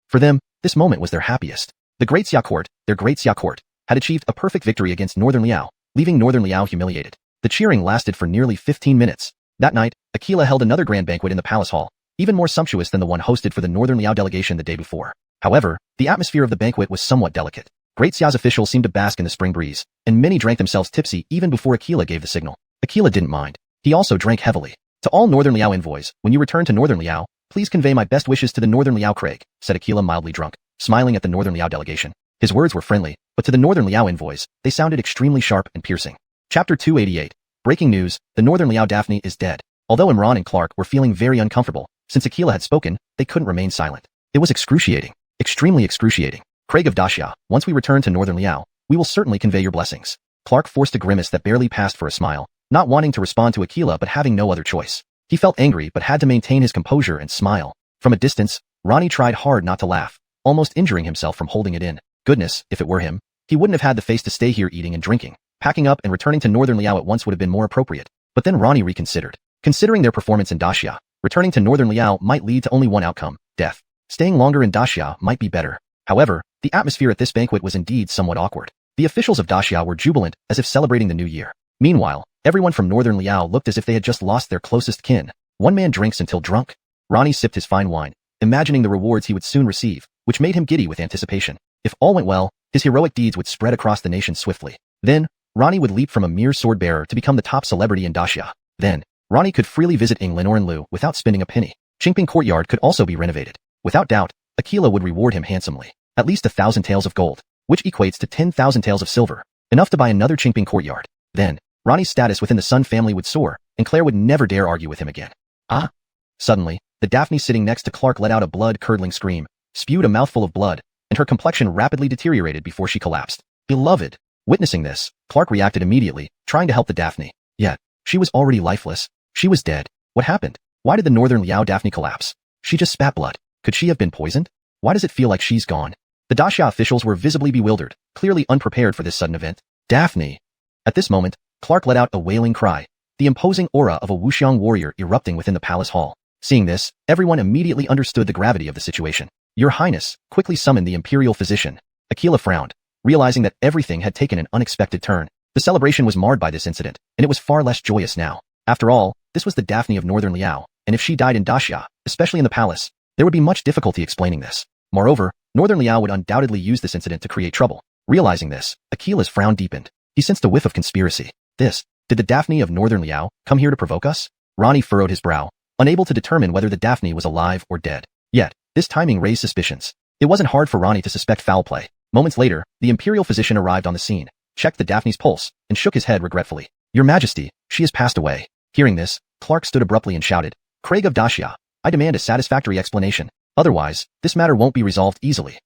For them, this moment was their happiest. The Great Xia court, their Great Xia court, had achieved a perfect victory against Northern Liao, leaving Northern Liao humiliated. The cheering lasted for nearly 15 minutes. That night, Aquila held another grand banquet in the palace hall, even more sumptuous than the one hosted for the Northern Liao delegation the day before. However, the atmosphere of the banquet was somewhat delicate. Great Xia's officials seemed to bask in the spring breeze, and many drank themselves tipsy even before Aquila gave the signal. Aquila didn't mind. He also drank heavily. To all Northern Liao envoys, when you return to Northern Liao, please convey my best wishes to the Northern Liao Craig, said Aquila mildly drunk, smiling at the Northern Liao delegation. His words were friendly, but to the Northern Liao envoys, they sounded extremely sharp and piercing. Chapter 288. Breaking news, the Northern Liao Daphne is dead. Although Imran and Clark were feeling very uncomfortable, since Aquila had spoken, they couldn't remain silent. It was excruciating. Extremely excruciating. Craig of Daxia, once we return to Northern Liao, we will certainly convey your blessings. Clark forced a grimace that barely passed for a smile, not wanting to respond to Aquila but having no other choice. He felt angry but had to maintain his composure and smile. From a distance, Ronnie tried hard not to laugh, almost injuring himself from holding it in. Goodness, if it were him, he wouldn't have had the face to stay here eating and drinking. Packing up and returning to Northern Liao at once would have been more appropriate. But then Ronnie reconsidered. Considering their performance in Daxia, returning to Northern Liao might lead to only one outcome, death. Staying longer in Daxia might be better. However, the atmosphere at this banquet was indeed somewhat awkward. The officials of Daxia were jubilant, as if celebrating the new year. Meanwhile, everyone from Northern Liao looked as if they had just lost their closest kin. One man drinks until drunk. Ronnie sipped his fine wine, imagining the rewards he would soon receive, which made him giddy with anticipation. If all went well, his heroic deeds would spread across the nation swiftly. Then, Ronnie would leap from a mere sword-bearer to become the top celebrity in Daxia. Then, Ronnie could freely visit Yingling or Enlu without spending a penny. Qingping Courtyard could also be renovated. Without doubt, Aquila would reward him handsomely. At least 1,000 taels of gold, which equates to 10,000 taels of silver. Enough to buy another Qingping Courtyard. Then, Ronnie's status within the Sun family would soar, and Claire would never dare argue with him again. Ah! Suddenly, the Daphne sitting next to Clark let out a blood-curdling scream, spewed a mouthful of blood, and her complexion rapidly deteriorated before she collapsed. Beloved! Witnessing this, Clark reacted immediately, trying to help the Daphne. Yet, she was already lifeless. She was dead. What happened? Why did the Northern Liao Daphne collapse? She just spat blood. Could she have been poisoned? Why does it feel like she's gone? The Daxia officials were visibly bewildered, clearly unprepared for this sudden event. Daphne! At this moment, Clark let out a wailing cry, the imposing aura of a Wuxiang warrior erupting within the palace hall. Seeing this, everyone immediately understood the gravity of the situation. Your Highness quickly summoned the imperial physician. Aquila frowned, realizing that everything had taken an unexpected turn. The celebration was marred by this incident, and it was far less joyous now. After all, this was the Daphne of Northern Liao, and if she died in Daxia, especially in the palace, there would be much difficulty explaining this. Moreover, Northern Liao would undoubtedly use this incident to create trouble. Realizing this, Aquila's frown deepened. He sensed a whiff of conspiracy. Did the Daphne of Northern Liao come here to provoke us? Ronnie furrowed his brow, unable to determine whether the Daphne was alive or dead. Yet, this timing raised suspicions. It wasn't hard for Ronnie to suspect foul play. Moments later, the imperial physician arrived on the scene, checked the Daphne's pulse, and shook his head regretfully. Your Majesty, she has passed away. Hearing this, Clark stood abruptly and shouted, Craig of Daxia, I demand a satisfactory explanation. Otherwise, this matter won't be resolved easily.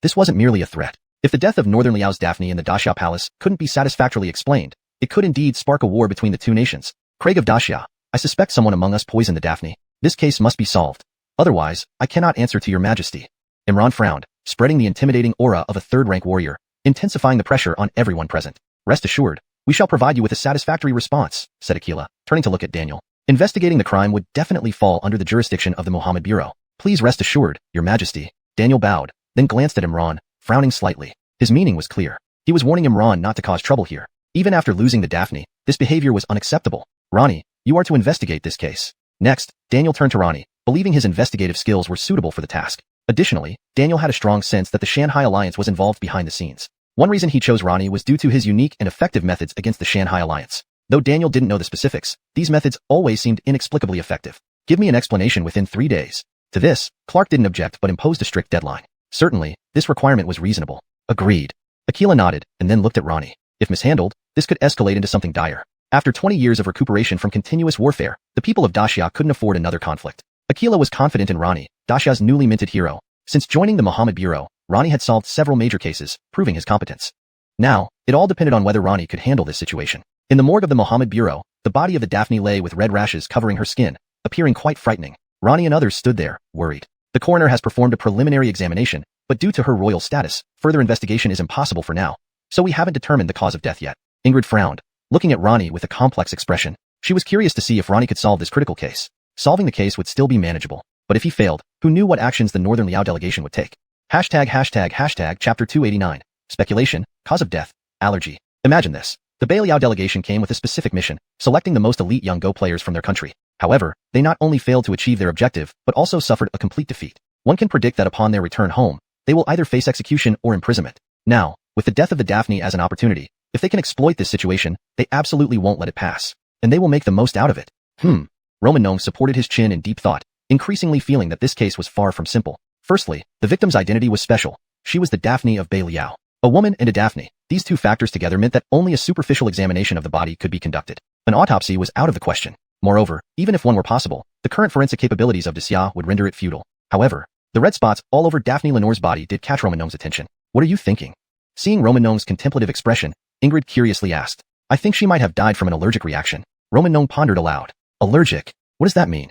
This wasn't merely a threat. If the death of Northern Liao's Daphne in the Daxia Palace couldn't be satisfactorily explained, it could indeed spark a war between the two nations. Craig of Daxia, I suspect someone among us poisoned the Daphne. This case must be solved. Otherwise, I cannot answer to your Majesty. Imran frowned, spreading the intimidating aura of a third-rank warrior, intensifying the pressure on everyone present. Rest assured, we shall provide you with a satisfactory response, said Aquila, turning to look at Daniel. Investigating the crime would definitely fall under the jurisdiction of the Muhammad Bureau. Please rest assured, your Majesty. Daniel bowed, then glanced at Imran, frowning slightly. His meaning was clear. He was warning Imran not to cause trouble here. Even after losing the Daphne, this behavior was unacceptable. Ronnie, you are to investigate this case. Next, Daniel turned to Ronnie, believing his investigative skills were suitable for the task. Additionally, Daniel had a strong sense that the Shanghai Alliance was involved behind the scenes. One reason he chose Ronnie was due to his unique and effective methods against the Shanghai Alliance. Though Daniel didn't know the specifics, these methods always seemed inexplicably effective. Give me an explanation within 3 days. To this, Clark didn't object but imposed a strict deadline. Certainly, this requirement was reasonable. Agreed. Aquila nodded and then looked at Ronnie. If mishandled, this could escalate into something dire. After 20 years of recuperation from continuous warfare, the people of Daxia couldn't afford another conflict. Aquila was confident in Ronnie, Daxia's newly minted hero. Since joining the Muhammad Bureau, Ronnie had solved several major cases, proving his competence. Now, it all depended on whether Ronnie could handle this situation. In the morgue of the Muhammad Bureau, the body of the Daphne lay with red rashes covering her skin, appearing quite frightening. Ronnie and others stood there, worried. The coroner has performed a preliminary examination, but due to her royal status, further investigation is impossible for now. So we haven't determined the cause of death yet. Ingrid frowned, looking at Ronnie with a complex expression. She was curious to see if Ronnie could solve this critical case. Solving the case would still be manageable, but if he failed, who knew what actions the Northern Liao delegation would take? Chapter 289. Speculation, cause of death, allergy. Imagine this. The Bei Liao delegation came with a specific mission, selecting the most elite young Go players from their country. However, they not only failed to achieve their objective, but also suffered a complete defeat. One can predict that upon their return home, they will either face execution or imprisonment. Now, with the death of the Daphne as an opportunity, if they can exploit this situation, they absolutely won't let it pass. And they will make the most out of it. Roman Nong supported his chin in deep thought, increasingly feeling that this case was far from simple. Firstly, the victim's identity was special. She was the Daphne of Bei Liao. A woman and a Daphne. These two factors together meant that only a superficial examination of the body could be conducted. An autopsy was out of the question. Moreover, even if one were possible, the current forensic capabilities of Daxia would render it futile. However, the red spots all over Daphne Lenore's body did catch Roman Nong's attention. What are you thinking? Seeing Roman Nong's contemplative expression, Ingrid curiously asked. I think she might have died from an allergic reaction. Roman Nong pondered aloud. Allergic? What does that mean?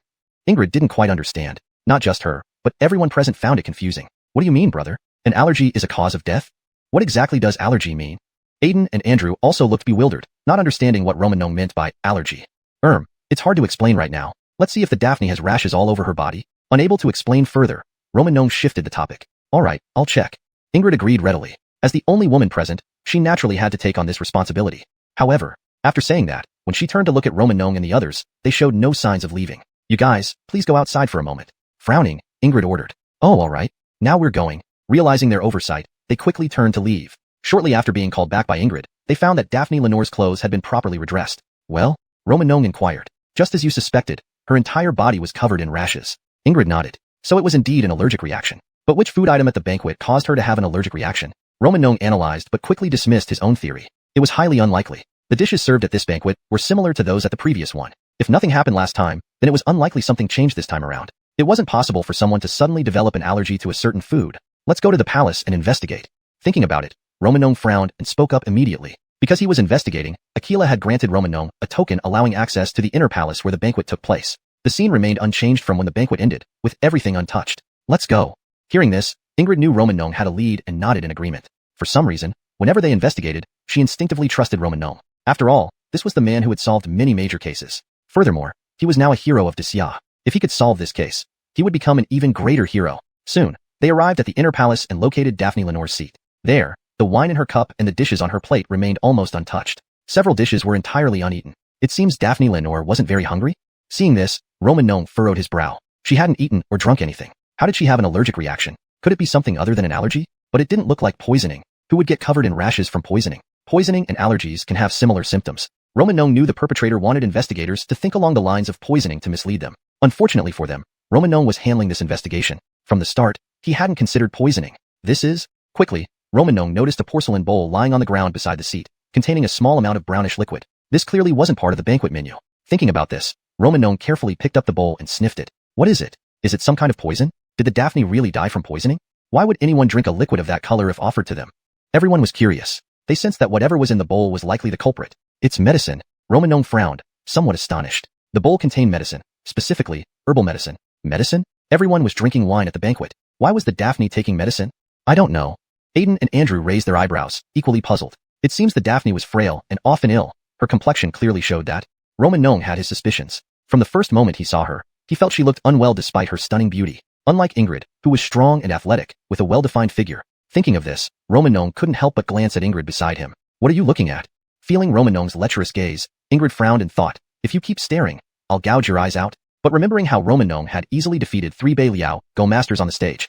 Ingrid didn't quite understand. Not just her, but everyone present found it confusing. What do you mean, brother? An allergy is a cause of death? What exactly does allergy mean? Aiden and Andrew also looked bewildered, not understanding what Roman Nong meant by allergy. It's hard to explain right now. Let's see if the Daphne has rashes all over her body. Unable to explain further, Roman Nong shifted the topic. Alright, I'll check. Ingrid agreed readily. As the only woman present, she naturally had to take on this responsibility. However, after saying that, when she turned to look at Roman Nong and the others, they showed no signs of leaving. You guys, please go outside for a moment. Frowning, Ingrid ordered. Oh, alright. Now we're going. Realizing their oversight, they quickly turned to leave. Shortly after being called back by Ingrid, they found that Daphne Lenore's clothes had been properly redressed. Well? Roman Nong inquired. Just as you suspected, her entire body was covered in rashes. Ingrid nodded. So it was indeed an allergic reaction. But which food item at the banquet caused her to have an allergic reaction? Roman Nong analyzed but quickly dismissed his own theory. It was highly unlikely. The dishes served at this banquet were similar to those at the previous one. If nothing happened last time, then it was unlikely something changed this time around. It wasn't possible for someone to suddenly develop an allergy to a certain food. Let's go to the palace and investigate. Thinking about it, Roman Nong frowned and spoke up immediately. Because he was investigating, Aquila had granted Roman Nong a token allowing access to the inner palace where the banquet took place. The scene remained unchanged from when the banquet ended, with everything untouched. Let's go. Hearing this, Ingrid knew Roman Nong had a lead and nodded in agreement. For some reason, whenever they investigated, she instinctively trusted Roman Nong. After all, this was the man who had solved many major cases. Furthermore, he was now a hero of Daxia. If he could solve this case, he would become an even greater hero. Soon, they arrived at the inner palace and located Daphne Lenore's seat. There, the wine in her cup and the dishes on her plate remained almost untouched. Several dishes were entirely uneaten. It seems Daphne Lenore wasn't very hungry? Seeing this, Roman Nong furrowed his brow. She hadn't eaten or drunk anything. How did she have an allergic reaction? Could it be something other than an allergy? But it didn't look like poisoning. Who would get covered in rashes from poisoning? Poisoning and allergies can have similar symptoms. Roman Nong knew the perpetrator wanted investigators to think along the lines of poisoning to mislead them. Unfortunately for them, Roman Nong was handling this investigation. From the start, he hadn't considered poisoning. Quickly, Roman Nong noticed a porcelain bowl lying on the ground beside the seat, containing a small amount of brownish liquid. This clearly wasn't part of the banquet menu. Thinking about this, Roman Nong carefully picked up the bowl and sniffed it. What is it? Is it some kind of poison? Did the Daphne really die from poisoning? Why would anyone drink a liquid of that color if offered to them? Everyone was curious. They sensed that whatever was in the bowl was likely the culprit. It's medicine. Roman Nong frowned, somewhat astonished. The bowl contained medicine, specifically, herbal medicine. Medicine? Everyone was drinking wine at the banquet. Why was the Daphne taking medicine? I don't know. Aiden and Andrew raised their eyebrows, equally puzzled. It seems the Daphne was frail and often ill. Her complexion clearly showed that. Roman Nong had his suspicions. From the first moment he saw her, he felt she looked unwell despite her stunning beauty. Unlike Ingrid, who was strong and athletic, with a well-defined figure. Thinking of this, Roman Nong couldn't help but glance at Ingrid beside him. What are you looking at? Feeling Roman Nong's lecherous gaze, Ingrid frowned and thought, if you keep staring, I'll gouge your eyes out. But remembering how Roman Nong had easily defeated 3 Bei Liao Go masters on the stage,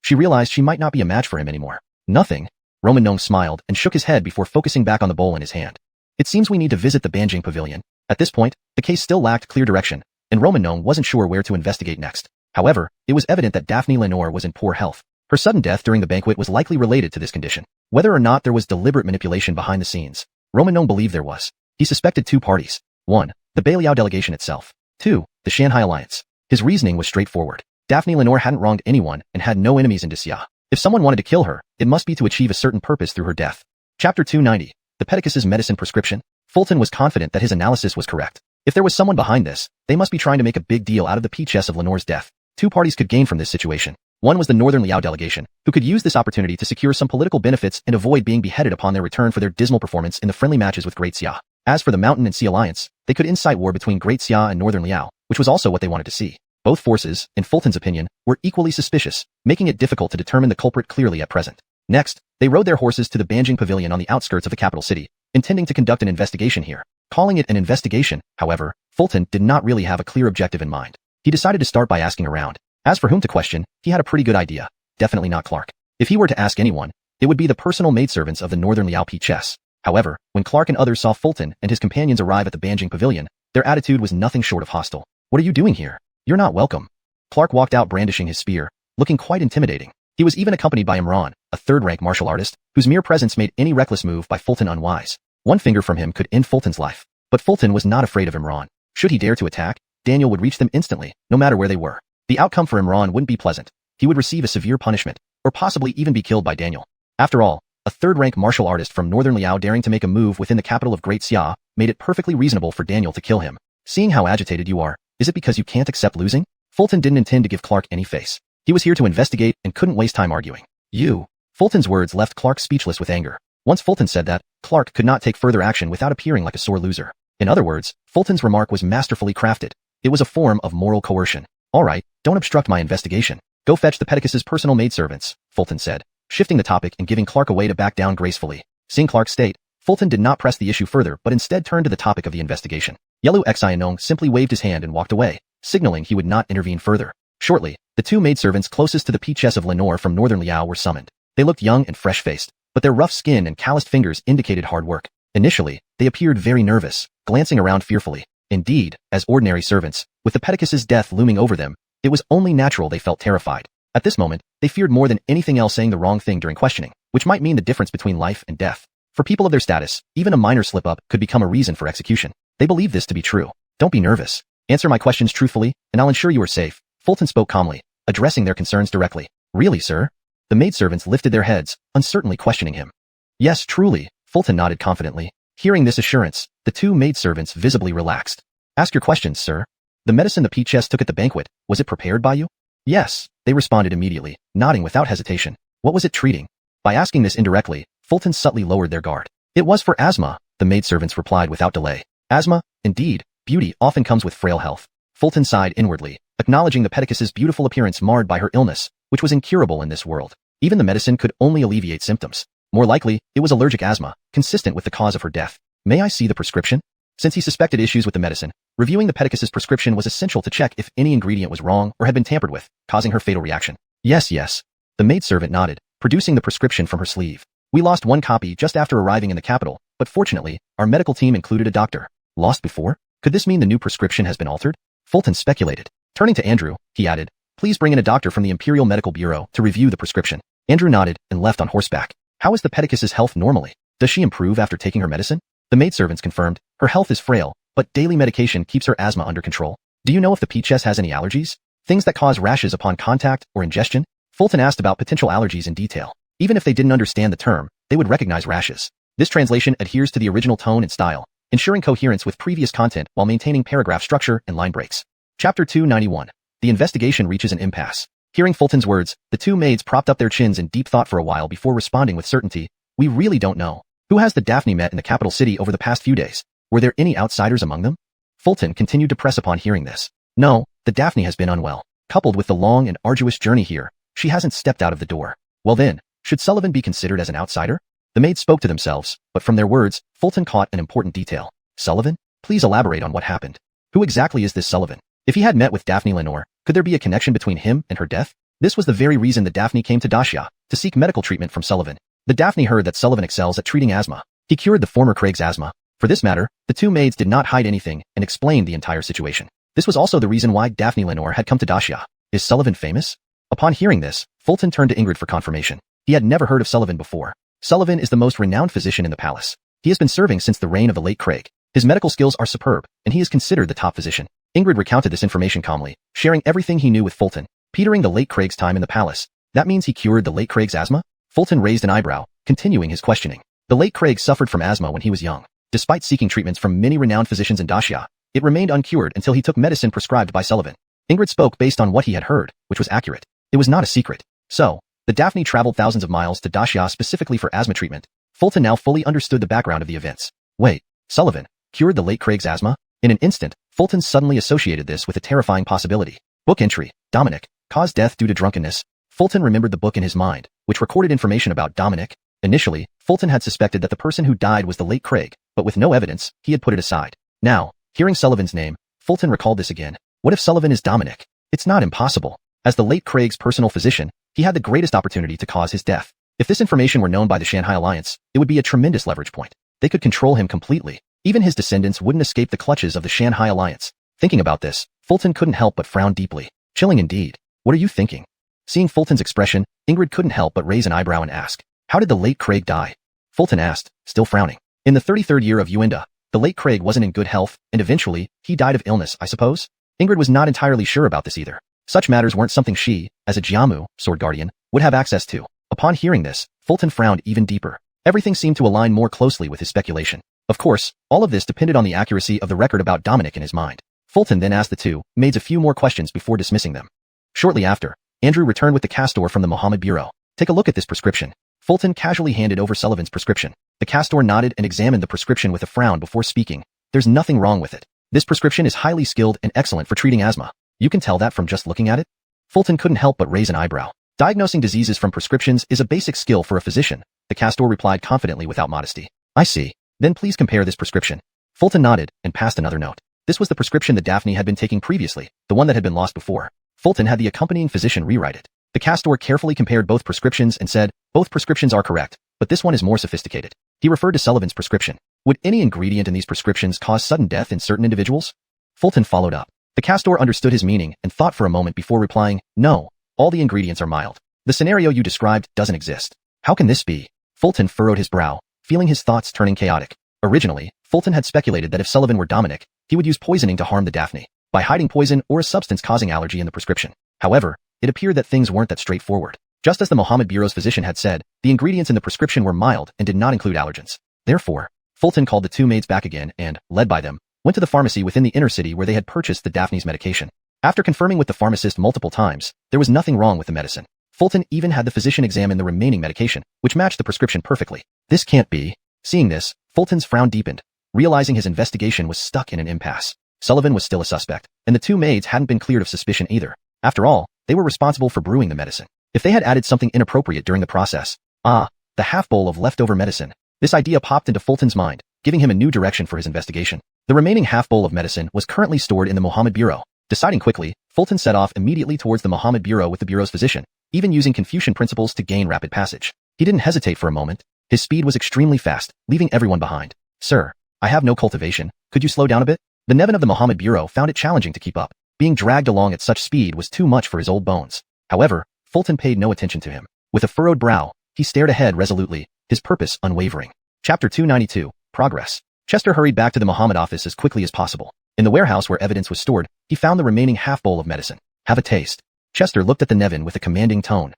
she realized she might not be a match for him anymore. Nothing. Roman Gnome smiled and shook his head before focusing back on the bowl in his hand. It seems we need to visit the Banjing Pavilion. At this point, the case still lacked clear direction, and Roman Gnome wasn't sure where to investigate next. However, it was evident that Daphne Lenore was in poor health. Her sudden death during the banquet was likely related to this condition. Whether or not there was deliberate manipulation behind the scenes, Roman Gnome believed there was. He suspected two parties. 1. The Bailiao delegation itself. 2. The Shanghai Alliance. His reasoning was straightforward. Daphne Lenore hadn't wronged anyone and had no enemies in Xia. If someone wanted to kill her, it must be to achieve a certain purpose through her death. Chapter 290. The Pedicus's medicine prescription. Fulton was confident that his analysis was correct. If there was someone behind this, they must be trying to make a big deal out of the peachess of Lenore's death. Two parties could gain from this situation. One was the Northern Liao delegation, who could use this opportunity to secure some political benefits and avoid being beheaded upon their return for their dismal performance in the friendly matches with Great Xia. As for the Mountain and Sea Alliance, they could incite war between Great Xia and Northern Liao, which was also what they wanted to see. Both forces, in Fulton's opinion, were equally suspicious, making it difficult to determine the culprit clearly at present. Next, they rode their horses to the Banjing Pavilion on the outskirts of the capital city, intending to conduct an investigation here. Calling it an investigation, however, Fulton did not really have a clear objective in mind. He decided to start by asking around. As for whom to question, he had a pretty good idea. Definitely not Clark. If he were to ask anyone, it would be the personal maidservants of the Northern Liao Peachess. However, when Clark and others saw Fulton and his companions arrive at the Banjing Pavilion, their attitude was nothing short of hostile. What are you doing here? You're not welcome. Clark walked out brandishing his spear, looking quite intimidating. He was even accompanied by Imran, a third-rank martial artist, whose mere presence made any reckless move by Fulton unwise. One finger from him could end Fulton's life. But Fulton was not afraid of Imran. Should he dare to attack, Daniel would reach them instantly, no matter where they were. The outcome for Imran wouldn't be pleasant. He would receive a severe punishment, or possibly even be killed by Daniel. After all, a third-rank martial artist from Northern Liao daring to make a move within the capital of Great Xia made it perfectly reasonable for Daniel to kill him. Seeing how agitated you are, is it because you can't accept losing? Fulton didn't intend to give Clark any face. He was here to investigate and couldn't waste time arguing. You. Fulton's words left Clark speechless with anger. Once Fulton said that, Clark could not take further action without appearing like a sore loser. In other words, Fulton's remark was masterfully crafted. It was a form of moral coercion. All right, don't obstruct my investigation. Go fetch the Pedicus's personal maidservants, Fulton said, shifting the topic and giving Clark a way to back down gracefully. Seeing Clark's state, Fulton did not press the issue further but instead turned to the topic of the investigation. Yellow Xianong simply waved his hand and walked away, signaling he would not intervene further. Shortly, the two maidservants closest to the Peachess of Lenore from Northern Liao were summoned. They looked young and fresh-faced, but their rough skin and calloused fingers indicated hard work. Initially, they appeared very nervous, glancing around fearfully. Indeed, as ordinary servants, with the Pedicus's death looming over them, it was only natural they felt terrified. At this moment, they feared more than anything else saying the wrong thing during questioning, which might mean the difference between life and death. For people of their status, even a minor slip-up could become a reason for execution. They believed this to be true. Don't be nervous. Answer my questions truthfully, and I'll ensure you are safe. Fulton spoke calmly, addressing their concerns directly. Really, sir? The maidservants lifted their heads, uncertainly questioning him. Yes, truly, Fulton nodded confidently. Hearing this assurance, the two maidservants visibly relaxed. Ask your questions, sir. The medicine the Peachess took at the banquet, was it prepared by you? Yes, they responded immediately, nodding without hesitation. What was it treating? By asking this indirectly, Fulton subtly lowered their guard. It was for asthma, the maidservants replied without delay. Asthma, indeed, beauty often comes with frail health. Fulton sighed inwardly, acknowledging the Pedicus's beautiful appearance marred by her illness, which was incurable in this world. Even the medicine could only alleviate symptoms. More likely, it was allergic asthma, consistent with the cause of her death. May I see the prescription? Since he suspected issues with the medicine, reviewing the Pedicus's prescription was essential to check if any ingredient was wrong or had been tampered with, causing her fatal reaction. Yes. The maidservant nodded, producing the prescription from her sleeve. We lost one copy just after arriving in the capital, but fortunately, our medical team included a doctor. Lost before? Could this mean the new prescription has been altered? Fulton speculated. Turning to Andrew, he added, please bring in a doctor from the Imperial Medical Bureau to review the prescription. Andrew nodded and left on horseback. How is the Pedicus's health normally? Does she improve after taking her medicine? The maidservants confirmed, her health is frail, but daily medication keeps her asthma under control. Do you know if the Peachess has any allergies? Things that cause rashes upon contact or ingestion? Fulton asked about potential allergies in detail. Even if they didn't understand the term, they would recognize rashes. This translation adheres to the original tone and style, ensuring coherence with previous content while maintaining paragraph structure and line breaks. Chapter 291. The investigation reaches an impasse. Hearing Fulton's words, the two maids propped up their chins in deep thought for a while before responding with certainty. We really don't know. Who has the Daphne met in the capital city over the past few days? Were there any outsiders among them? Fulton continued to press upon hearing this. No, the Daphne has been unwell. Coupled with the long and arduous journey here, she hasn't stepped out of the door. Well then, should Sullivan be considered as an outsider? The maids spoke to themselves, but from their words, Fulton caught an important detail. Sullivan? Please elaborate on what happened. Who exactly is this Sullivan? If he had met with Daphne Lenore, could there be a connection between him and her death? This was the very reason that Daphne came to Dacia, to seek medical treatment from Sullivan. The Daphne heard that Sullivan excels at treating asthma. He cured the former Craig's asthma. For this matter, the two maids did not hide anything and explained the entire situation. This was also the reason why Daphne Lenore had come to Dacia. Is Sullivan famous? Upon hearing this, Fulton turned to Ingrid for confirmation. He had never heard of Sullivan before. Sullivan is the most renowned physician in the palace. He has been serving since the reign of the late Craig. His medical skills are superb, and he is considered the top physician. Ingrid recounted this information calmly, sharing everything he knew with Fulton, petering the late Craig's time in the palace. That means he cured the late Craig's asthma? Fulton raised an eyebrow, continuing his questioning. The late Craig suffered from asthma when he was young. Despite seeking treatments from many renowned physicians in Dacia, it remained uncured until he took medicine prescribed by Sullivan. Ingrid spoke based on what he had heard, which was accurate. It was not a secret. So, the Daphne traveled thousands of miles to Dacia specifically for asthma treatment. Fulton now fully understood the background of the events. Wait, Sullivan cured the late Craig's asthma? In an instant, Fulton suddenly associated this with a terrifying possibility. Book entry, Dominic, caused death due to drunkenness. Fulton remembered the book in his mind, which recorded information about Dominic. Initially, Fulton had suspected that the person who died was the late Craig, but with no evidence, he had put it aside. Now, hearing Sullivan's name, Fulton recalled this again. What if Sullivan is Dominic? It's not impossible. As the late Craig's personal physician, he had the greatest opportunity to cause his death. If this information were known by the Shanghai Alliance, it would be a tremendous leverage point. They could control him completely. Even his descendants wouldn't escape the clutches of the Shanghai Alliance. Thinking about this, Fulton couldn't help but frown deeply. Chilling indeed. What are you thinking? Seeing Fulton's expression, Ingrid couldn't help but raise an eyebrow and ask, how did the late Craig die? Fulton asked, still frowning. In the 33rd year of Yuenda, the late Craig wasn't in good health, and eventually, he died of illness, I suppose? Ingrid was not entirely sure about this either. Such matters weren't something she, as a Jiamu, sword guardian, would have access to. Upon hearing this, Fulton frowned even deeper. Everything seemed to align more closely with his speculation. Of course, all of this depended on the accuracy of the record about Dominic in his mind. Fulton then asked the two maids a few more questions before dismissing them. Shortly after, Andrew returned with the castor from the Mohammed Bureau. Take a look at this prescription. Fulton casually handed over Sullivan's prescription. The castor nodded and examined the prescription with a frown before speaking. There's nothing wrong with it. This prescription is highly skilled and excellent for treating asthma. You can tell that from just looking at it? Fulton couldn't help but raise an eyebrow. Diagnosing diseases from prescriptions is a basic skill for a physician, the castor replied confidently without modesty. I see. Then please compare this prescription. Fulton nodded and passed another note. This was the prescription that Daphne had been taking previously, the one that had been lost before. Fulton had the accompanying physician rewrite it. The castor carefully compared both prescriptions and said, both prescriptions are correct, but this one is more sophisticated. He referred to Sullivan's prescription. Would any ingredient in these prescriptions cause sudden death in certain individuals? Fulton followed up. The castor understood his meaning and thought for a moment before replying, no, all the ingredients are mild. The scenario you described doesn't exist. How can this be? Fulton furrowed his brow, feeling his thoughts turning chaotic. Originally, Fulton had speculated that if Sullivan were Dominic, he would use poisoning to harm the Daphne, by hiding poison or a substance causing allergy in the prescription. However, it appeared that things weren't that straightforward. Just as the Mohammed Bureau's physician had said, the ingredients in the prescription were mild and did not include allergens. Therefore, Fulton called the two maids back again and, led by them, went to the pharmacy within the inner city where they had purchased the Daphne's medication. After confirming with the pharmacist multiple times, there was nothing wrong with the medicine. Fulton even had the physician examine the remaining medication, which matched the prescription perfectly. This can't be. Seeing this, Fulton's frown deepened, realizing his investigation was stuck in an impasse. Sullivan was still a suspect, and the two maids hadn't been cleared of suspicion either. After all, they were responsible for brewing the medicine. If they had added something inappropriate during the process, the half bowl of leftover medicine. This idea popped into Fulton's mind, giving him a new direction for his investigation. The remaining half bowl of medicine was currently stored in the Mohammed Bureau. Deciding quickly, Fulton set off immediately towards the Mohammed Bureau with the Bureau's physician, even using Confucian principles to gain rapid passage. He didn't hesitate for a moment. His speed was extremely fast, leaving everyone behind. Sir, I have no cultivation. Could you slow down a bit? The Nevin of the Mohammed Bureau found it challenging to keep up. Being dragged along at such speed was too much for his old bones. However, Fulton paid no attention to him. With a furrowed brow, he stared ahead resolutely, his purpose unwavering. Chapter 292, Progress. Chester hurried back to the Mohammed office as quickly as possible. In the warehouse where evidence was stored, he found the remaining half bowl of medicine. Have a taste. Chester looked at the Nevin with a commanding tone.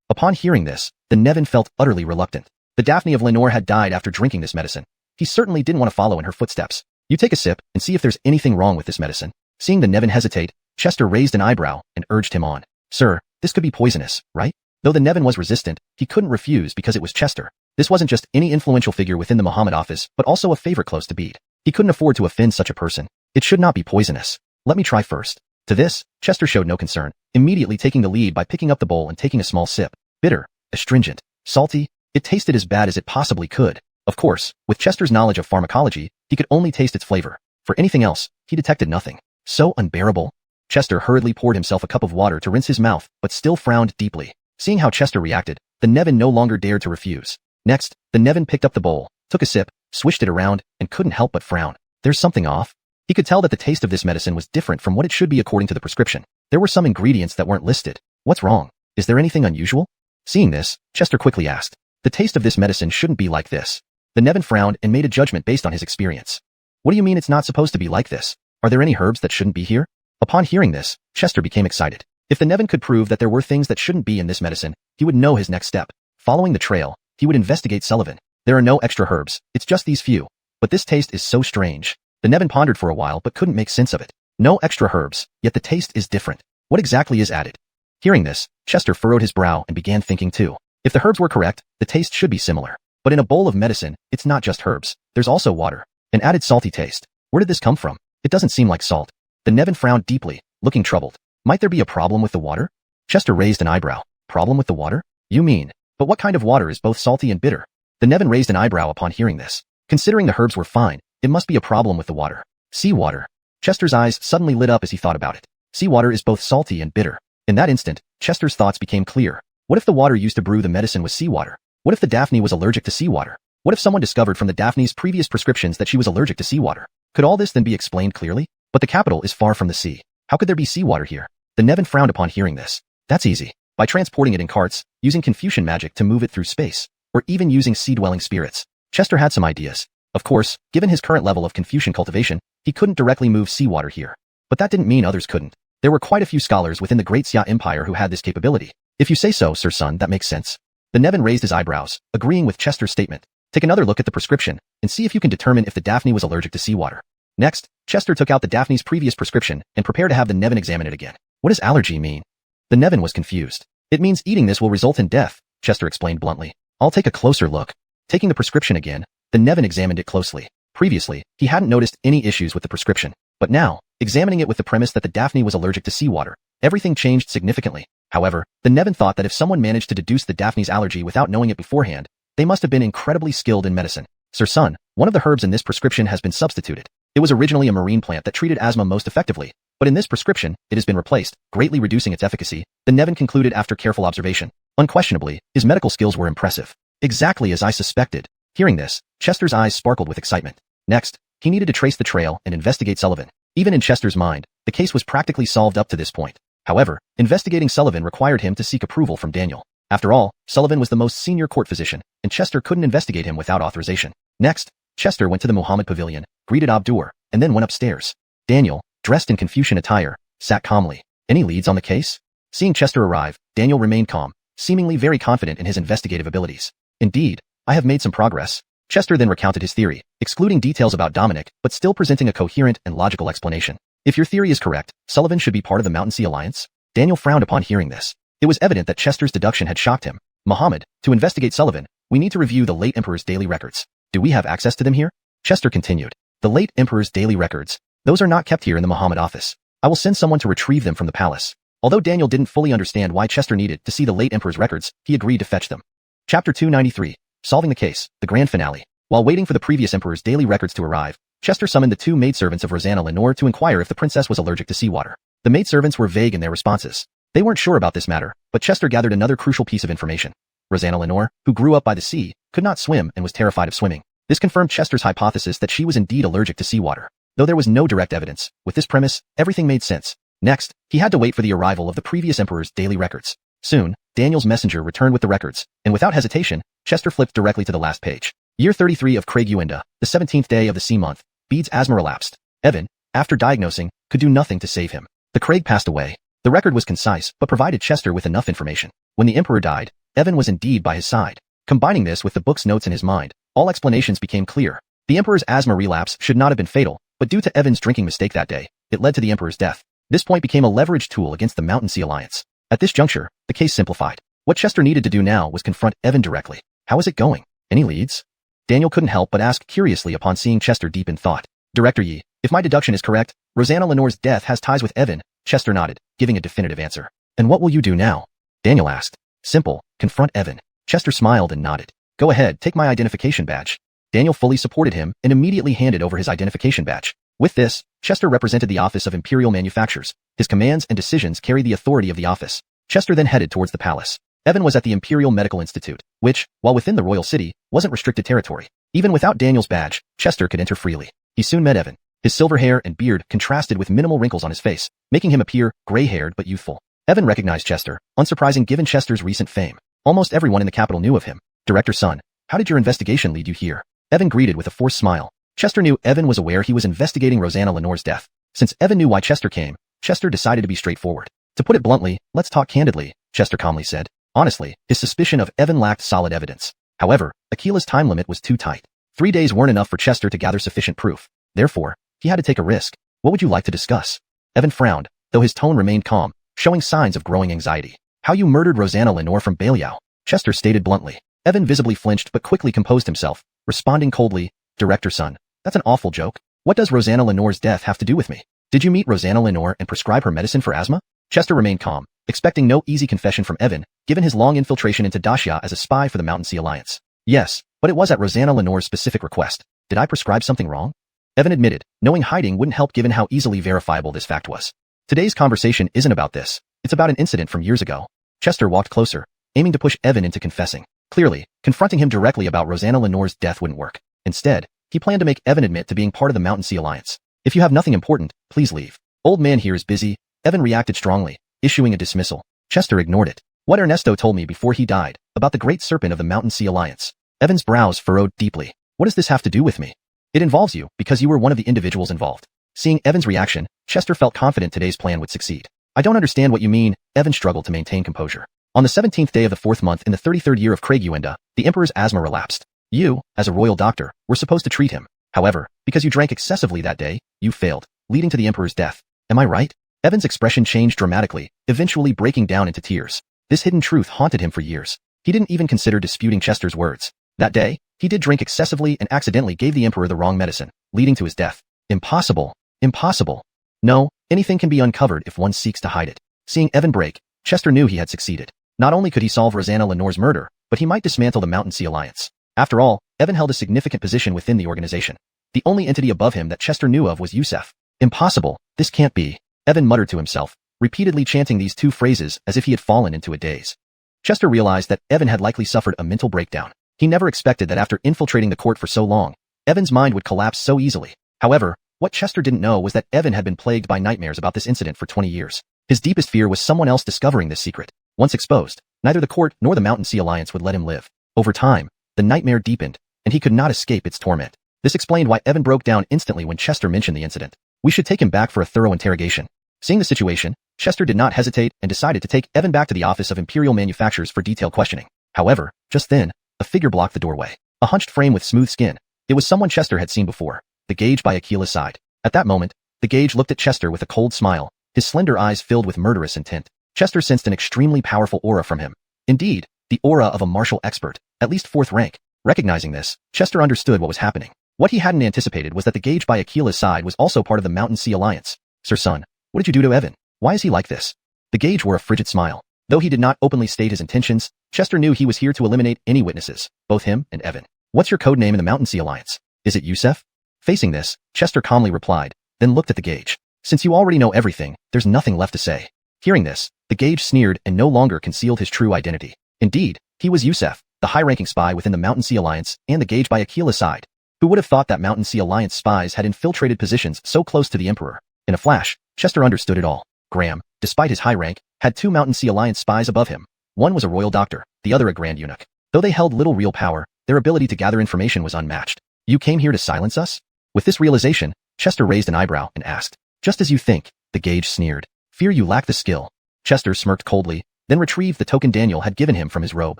Upon hearing this, the Nevin felt utterly reluctant. The Daphne of Lenore had died after drinking this medicine. He certainly didn't want to follow in her footsteps. You take a sip and see if there's anything wrong with this medicine. Seeing the Nevin hesitate, Chester raised an eyebrow and urged him on. Sir, this could be poisonous, right? Though the Nevin was resistant, he couldn't refuse because it was Chester. This wasn't just any influential figure within the Mohammed office, but also a favorite close to Bede. He couldn't afford to offend such a person. It should not be poisonous. Let me try first. To this, Chester showed no concern, immediately taking the lead by picking up the bowl and taking a small sip. Bitter, astringent, salty, it tasted as bad as it possibly could. Of course, with Chester's knowledge of pharmacology, he could only taste its flavor. For anything else, he detected nothing. So unbearable. Chester hurriedly poured himself a cup of water to rinse his mouth, but still frowned deeply. Seeing how Chester reacted, the Nevin no longer dared to refuse. Next, the Nevin picked up the bowl, took a sip, swished it around, and couldn't help but frown. There's something off. He could tell that the taste of this medicine was different from what it should be according to the prescription. There were some ingredients that weren't listed. What's wrong? Is there anything unusual? Seeing this, Chester quickly asked. The taste of this medicine shouldn't be like this. The Nevin frowned and made a judgment based on his experience. What do you mean it's not supposed to be like this? Are there any herbs that shouldn't be here? Upon hearing this, Chester became excited. If the Nevin could prove that there were things that shouldn't be in this medicine, he would know his next step. Following the trail, he would investigate Sullivan. There are no extra herbs, it's just these few. But this taste is so strange. The Nevin pondered for a while but couldn't make sense of it. No extra herbs, yet the taste is different. What exactly is added? Hearing this, Chester furrowed his brow and began thinking too. If the herbs were correct, the taste should be similar. But in a bowl of medicine, it's not just herbs. There's also water. An added salty taste. Where did this come from? It doesn't seem like salt. The Nevin frowned deeply, looking troubled. Might there be a problem with the water? Chester raised an eyebrow. Problem with the water? You mean? But what kind of water is both salty and bitter? The Nevin raised an eyebrow upon hearing this. Considering the herbs were fine, it must be a problem with the water. Seawater. Chester's eyes suddenly lit up as he thought about it. Seawater is both salty and bitter. In that instant, Chester's thoughts became clear. What if the water used to brew the medicine was seawater? What if the Daphne was allergic to seawater? What if someone discovered from the Daphne's previous prescriptions that she was allergic to seawater? Could all this then be explained clearly? But the capital is far from the sea. How could there be seawater here? The Nevin frowned upon hearing this. That's easy. By transporting it in carts, using Confucian magic to move it through space, or even using sea-dwelling spirits. Chester had some ideas. Of course, given his current level of Confucian cultivation, he couldn't directly move seawater here. But that didn't mean others couldn't. There were quite a few scholars within the Great Xia Empire who had this capability. If you say so, Sir Sun, that makes sense. The Nevin raised his eyebrows, agreeing with Chester's statement. Take another look at the prescription, and see if you can determine if the Daphne was allergic to seawater. Next, Chester took out the Daphne's previous prescription and prepared to have the Nevin examine it again. What does allergy mean? The Nevin was confused. It means eating this will result in death, Chester explained bluntly. I'll take a closer look. Taking the prescription again, the Nevin examined it closely. Previously, he hadn't noticed any issues with the prescription. But now, examining it with the premise that the Daphne was allergic to seawater, everything changed significantly. However, the Nevin thought that if someone managed to deduce the Daphne's allergy without knowing it beforehand, they must have been incredibly skilled in medicine. Sir Sun, one of the herbs in this prescription has been substituted. It was originally a marine plant that treated asthma most effectively, but in this prescription, it has been replaced, greatly reducing its efficacy, the Nevin concluded after careful observation. Unquestionably, his medical skills were impressive. Exactly as I suspected. Hearing this, Chester's eyes sparkled with excitement. Next, he needed to trace the trail and investigate Sullivan. Even in Chester's mind, the case was practically solved up to this point. However, investigating Sullivan required him to seek approval from Daniel. After all, Sullivan was the most senior court physician, and Chester couldn't investigate him without authorization. Next, Chester went to the Muhammad Pavilion, greeted Abdur, and then went upstairs. Daniel, dressed in Confucian attire, sat calmly. Any leads on the case? Seeing Chester arrive, Daniel remained calm, seemingly very confident in his investigative abilities. Indeed, I have made some progress. Chester then recounted his theory, excluding details about Dominic, but still presenting a coherent and logical explanation. If your theory is correct, Sullivan should be part of the Mountain Sea Alliance? Daniel frowned upon hearing this. It was evident that Chester's deduction had shocked him. Muhammad, to investigate Sullivan, we need to review the late Emperor's daily records. Do we have access to them here? Chester continued. The late Emperor's daily records. Those are not kept here in the Muhammad office. I will send someone to retrieve them from the palace. Although Daniel didn't fully understand why Chester needed to see the late Emperor's records, he agreed to fetch them. Chapter 293. Solving the case, the grand finale. While waiting for the previous Emperor's daily records to arrive, Chester summoned the two maidservants of Rosanna Lenore to inquire if the princess was allergic to seawater. The maidservants were vague in their responses. They weren't sure about this matter, but Chester gathered another crucial piece of information. Rosanna Lenore, who grew up by the sea, could not swim and was terrified of swimming. This confirmed Chester's hypothesis that she was indeed allergic to seawater. Though there was no direct evidence, with this premise, everything made sense. Next, he had to wait for the arrival of the previous Emperor's daily records. Soon, Daniel's messenger returned with the records, and without hesitation, Chester flipped directly to the last page. Year 33 of Craig Uenda, the 17th day of the sea month. Bede's asthma relapsed. Evan, after diagnosing, could do nothing to save him. The Craig passed away. The record was concise, but provided Chester with enough information. When the Emperor died, Evan was indeed by his side. Combining this with the book's notes in his mind, all explanations became clear. The Emperor's asthma relapse should not have been fatal, but due to Evan's drinking mistake that day, it led to the Emperor's death. This point became a leveraged tool against the Mountain Sea Alliance. At this juncture, the case simplified. What Chester needed to do now was confront Evan directly. How is it going? Any leads? Daniel couldn't help but ask curiously upon seeing Chester deep in thought. Director Yi, if my deduction is correct, Rosanna Lenore's death has ties with Evan. Chester nodded, giving a definitive answer. And what will you do now? Daniel asked. Simple, confront Evan. Chester smiled and nodded. Go ahead, take my identification badge. Daniel fully supported him and immediately handed over his identification badge. With this, Chester represented the Office of Imperial Manufactures. His commands and decisions carried the authority of the office. Chester then headed towards the palace. Evan was at the Imperial Medical Institute, which, while within the royal city, wasn't restricted territory. Even without Daniel's badge, Chester could enter freely. He soon met Evan. His silver hair and beard contrasted with minimal wrinkles on his face, making him appear gray-haired but youthful. Evan recognized Chester, unsurprising given Chester's recent fame. Almost everyone in the capital knew of him. Director's son, how did your investigation lead you here? Evan greeted with a forced smile. Chester knew Evan was aware he was investigating Rosanna Lenore's death. Since Evan knew why Chester came, Chester decided to be straightforward. To put it bluntly, let's talk candidly, Chester calmly said. Honestly, his suspicion of Evan lacked solid evidence. However, Akila's time limit was too tight. 3 days weren't enough for Chester to gather sufficient proof. Therefore, he had to take a risk. What would you like to discuss? Evan frowned, though his tone remained calm, showing signs of growing anxiety. How you murdered Rosanna Lenore from Belial, Chester stated bluntly. Evan visibly flinched but quickly composed himself, responding coldly, Director son, that's an awful joke. What does Rosanna Lenore's death have to do with me? Did you meet Rosanna Lenore and prescribe her medicine for asthma? Chester remained calm, expecting no easy confession from Evan, given his long infiltration into Dacia as a spy for the Mountain Sea Alliance. Yes, but it was at Rosanna Lenore's specific request. Did I prescribe something wrong? Evan admitted, knowing hiding wouldn't help given how easily verifiable this fact was. Today's conversation isn't about this. It's about an incident from years ago. Chester walked closer, aiming to push Evan into confessing. Clearly, confronting him directly about Rosanna Lenore's death wouldn't work. Instead, he planned to make Evan admit to being part of the Mountain Sea Alliance. If you have nothing important, please leave. Old man here is busy. Evan reacted strongly, issuing a dismissal. Chester ignored it. What Ernesto told me before he died, about the Great Serpent of the Mountain Sea Alliance. Evan's brows furrowed deeply. What does this have to do with me? It involves you, because you were one of the individuals involved. Seeing Evan's reaction, Chester felt confident today's plan would succeed. I don't understand what you mean. Evan struggled to maintain composure. On the 17th day of the 4th month in the 33rd year of Craiguenda, the Emperor's asthma relapsed. You, as a royal doctor, were supposed to treat him. However, because you drank excessively that day, you failed, leading to the Emperor's death. Am I right? Evan's expression changed dramatically, eventually breaking down into tears. This hidden truth haunted him for years. He didn't even consider disputing Chester's words. That day, he did drink excessively and accidentally gave the Emperor the wrong medicine, leading to his death. Impossible. Impossible. No, anything can be uncovered if one seeks to hide it. Seeing Evan break, Chester knew he had succeeded. Not only could he solve Rosanna Lenore's murder, but he might dismantle the Mountain Sea Alliance. After all, Evan held a significant position within the organization. The only entity above him that Chester knew of was Yusef. Impossible. This can't be. Evan muttered to himself, repeatedly chanting these two phrases as if he had fallen into a daze. Chester realized that Evan had likely suffered a mental breakdown. He never expected that after infiltrating the court for so long, Evan's mind would collapse so easily. However, what Chester didn't know was that Evan had been plagued by nightmares about this incident for 20 years. His deepest fear was someone else discovering this secret. Once exposed, neither the court nor the Mountain Sea Alliance would let him live. Over time, the nightmare deepened, and he could not escape its torment. This explained why Evan broke down instantly when Chester mentioned the incident. We should take him back for a thorough interrogation. Seeing the situation, Chester did not hesitate and decided to take Evan back to the Office of Imperial Manufactures for detailed questioning. However, just then, a figure blocked the doorway. A hunched frame with smooth skin. It was someone Chester had seen before, the Gauge by Akila's side. At that moment, the Gauge looked at Chester with a cold smile, his slender eyes filled with murderous intent. Chester sensed an extremely powerful aura from him. Indeed, the aura of a martial expert, at least 4th rank. Recognizing this, Chester understood what was happening. What he hadn't anticipated was that the Gauge by Akila's side was also part of the Mountain Sea Alliance. Sir son, what did you do to Evan? Why is he like this? The Gauge wore a frigid smile. Though he did not openly state his intentions, Chester knew he was here to eliminate any witnesses, both him and Evan. What's your code name in the Mountain Sea Alliance? Is it Yusef? Facing this, Chester calmly replied, then looked at the Gauge. Since you already know everything, there's nothing left to say. Hearing this, the Gauge sneered and no longer concealed his true identity. Indeed, he was Yusef, the high-ranking spy within the Mountain Sea Alliance and the Gauge by Akila's side. Who would have thought that Mountain Sea Alliance spies had infiltrated positions so close to the Emperor? In a flash, Chester understood it all. Graham, despite his high rank, had 2 Mountain Sea Alliance spies above him. One was a royal doctor, the other a grand eunuch. Though they held little real power, their ability to gather information was unmatched. You came here to silence us? With this realization, Chester raised an eyebrow and asked. Just as you think, the Gauge sneered. Fear you lack the skill. Chester smirked coldly, then retrieved the token Daniel had given him from his robe.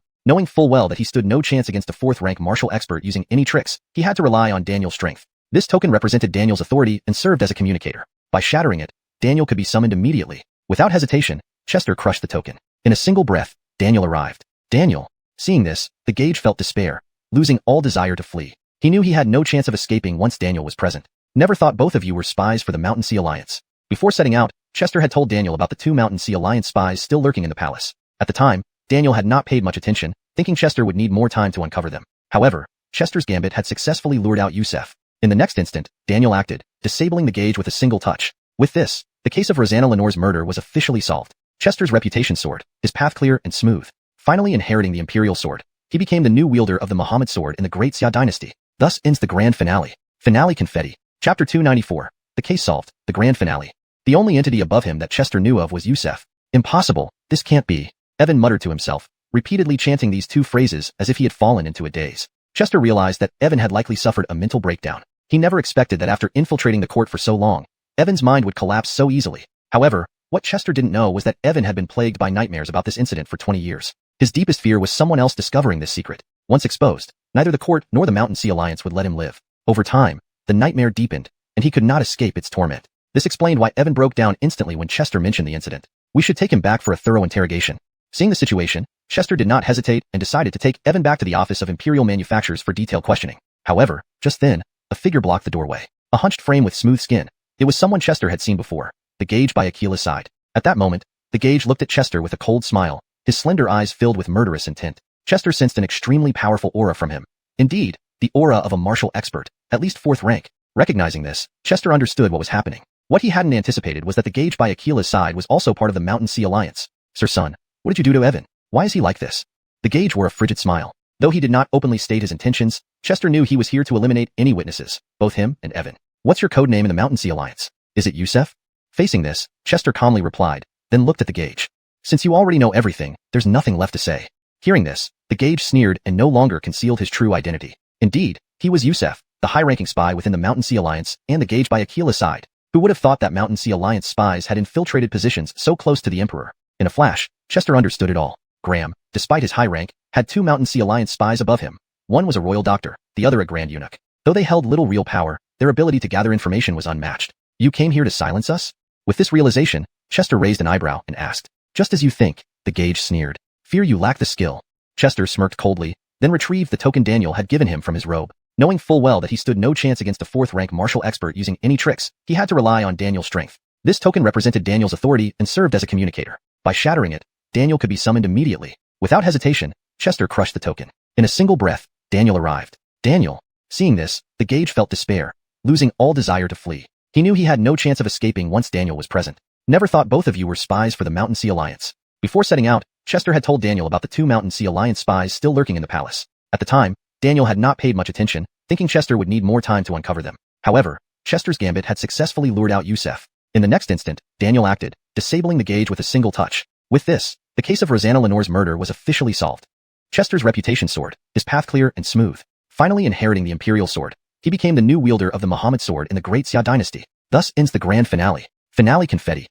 Knowing full well that he stood no chance against a 4th-rank martial expert using any tricks, he had to rely on Daniel's strength. This token represented Daniel's authority and served as a communicator. By shattering it, Daniel could be summoned immediately. Without hesitation, Chester crushed the token. In a single breath, Daniel arrived. Daniel. Seeing this, the Gauge felt despair, losing all desire to flee. He knew he had no chance of escaping once Daniel was present. Never thought both of you were spies for the Mountain Sea Alliance. Before setting out, Chester had told Daniel about the 2 Mountain Sea Alliance spies still lurking in the palace. At the time, Daniel had not paid much attention, thinking Chester would need more time to uncover them. However, Chester's gambit had successfully lured out Yusef. In the next instant, Daniel acted, disabling the gauge with a single touch. With this, the case of Rosanna Lenore's murder was officially solved. Chester's reputation soared, his path clear and smooth. Finally inheriting the Imperial sword, he became the new wielder of the Muhammad sword in the Great Xia dynasty. Thus ends the grand finale. Finale confetti. Chapter 294. The case solved. The grand finale. The only entity above him that Chester knew of was Yusef. Impossible. This can't be. Evan muttered to himself, repeatedly chanting these two phrases as if he had fallen into a daze. Chester realized that Evan had likely suffered a mental breakdown. He never expected that after infiltrating the court for so long, Evan's mind would collapse so easily. However, what Chester didn't know was that Evan had been plagued by nightmares about this incident for 20 years. His deepest fear was someone else discovering this secret. Once exposed, neither the court nor the Mountain Sea Alliance would let him live. Over time, the nightmare deepened, and he could not escape its torment. This explained why Evan broke down instantly when Chester mentioned the incident. We should take him back for a thorough interrogation. Seeing the situation, Chester did not hesitate and decided to take Evan back to the office of Imperial Manufactures for detailed questioning. However, just then, a figure blocked the doorway. A hunched frame with smooth skin. It was someone Chester had seen before, the Gauge by Aquila's side. At that moment, the Gauge looked at Chester with a cold smile, his slender eyes filled with murderous intent. Chester sensed an extremely powerful aura from him. Indeed, the aura of a martial expert, at least 4th rank. Recognizing this, Chester understood what was happening. What he hadn't anticipated was that the Gauge by Aquila's side was also part of the Mountain Sea Alliance. Sir son, what did you do to Evan? Why is he like this? The Gauge wore a frigid smile. Though he did not openly state his intentions, Chester knew he was here to eliminate any witnesses, both him and Evan. What's your code name in the Mountain Sea Alliance? Is it Yusef? Facing this, Chester calmly replied, then looked at the Gauge. Since you already know everything, there's nothing left to say. Hearing this, the Gauge sneered and no longer concealed his true identity. Indeed, he was Yusef, the high-ranking spy within the Mountain Sea Alliance and the Gauge by Aquila's side. Who would have thought that Mountain Sea Alliance spies had infiltrated positions so close to the Emperor? In a flash, Chester understood it all. Graham, despite his high rank, had 2 Mountain Sea Alliance spies above him. One was a royal doctor, the other a grand eunuch. Though they held little real power, their ability to gather information was unmatched. You came here to silence us? With this realization, Chester raised an eyebrow and asked. Just as you think, the Gauge sneered. Fear you lack the skill. Chester smirked coldly, then retrieved the token Daniel had given him from his robe. Knowing full well that he stood no chance against a 4th-rank martial expert using any tricks, he had to rely on Daniel's strength. This token represented Daniel's authority and served as a communicator. By shattering it, Daniel could be summoned immediately. Without hesitation, Chester crushed the token. In a single breath, Daniel arrived. Daniel. Seeing this, the Gauge felt despair, losing all desire to flee. He knew he had no chance of escaping once Daniel was present. Never thought both of you were spies for the Mountain Sea Alliance. Before setting out, Chester had told Daniel about the 2 Mountain Sea Alliance spies still lurking in the palace. At the time, Daniel had not paid much attention, thinking Chester would need more time to uncover them. However, Chester's gambit had successfully lured out Yusef. In the next instant, Daniel acted, disabling the Gauge with a single touch. With this, the case of Rosanna Lenore's murder was officially solved. Chester's reputation soared, his path clear and smooth. Finally inheriting the Imperial sword, he became the new wielder of the Muhammad sword in the Great Xia dynasty. Thus ends the grand finale. Finale confetti.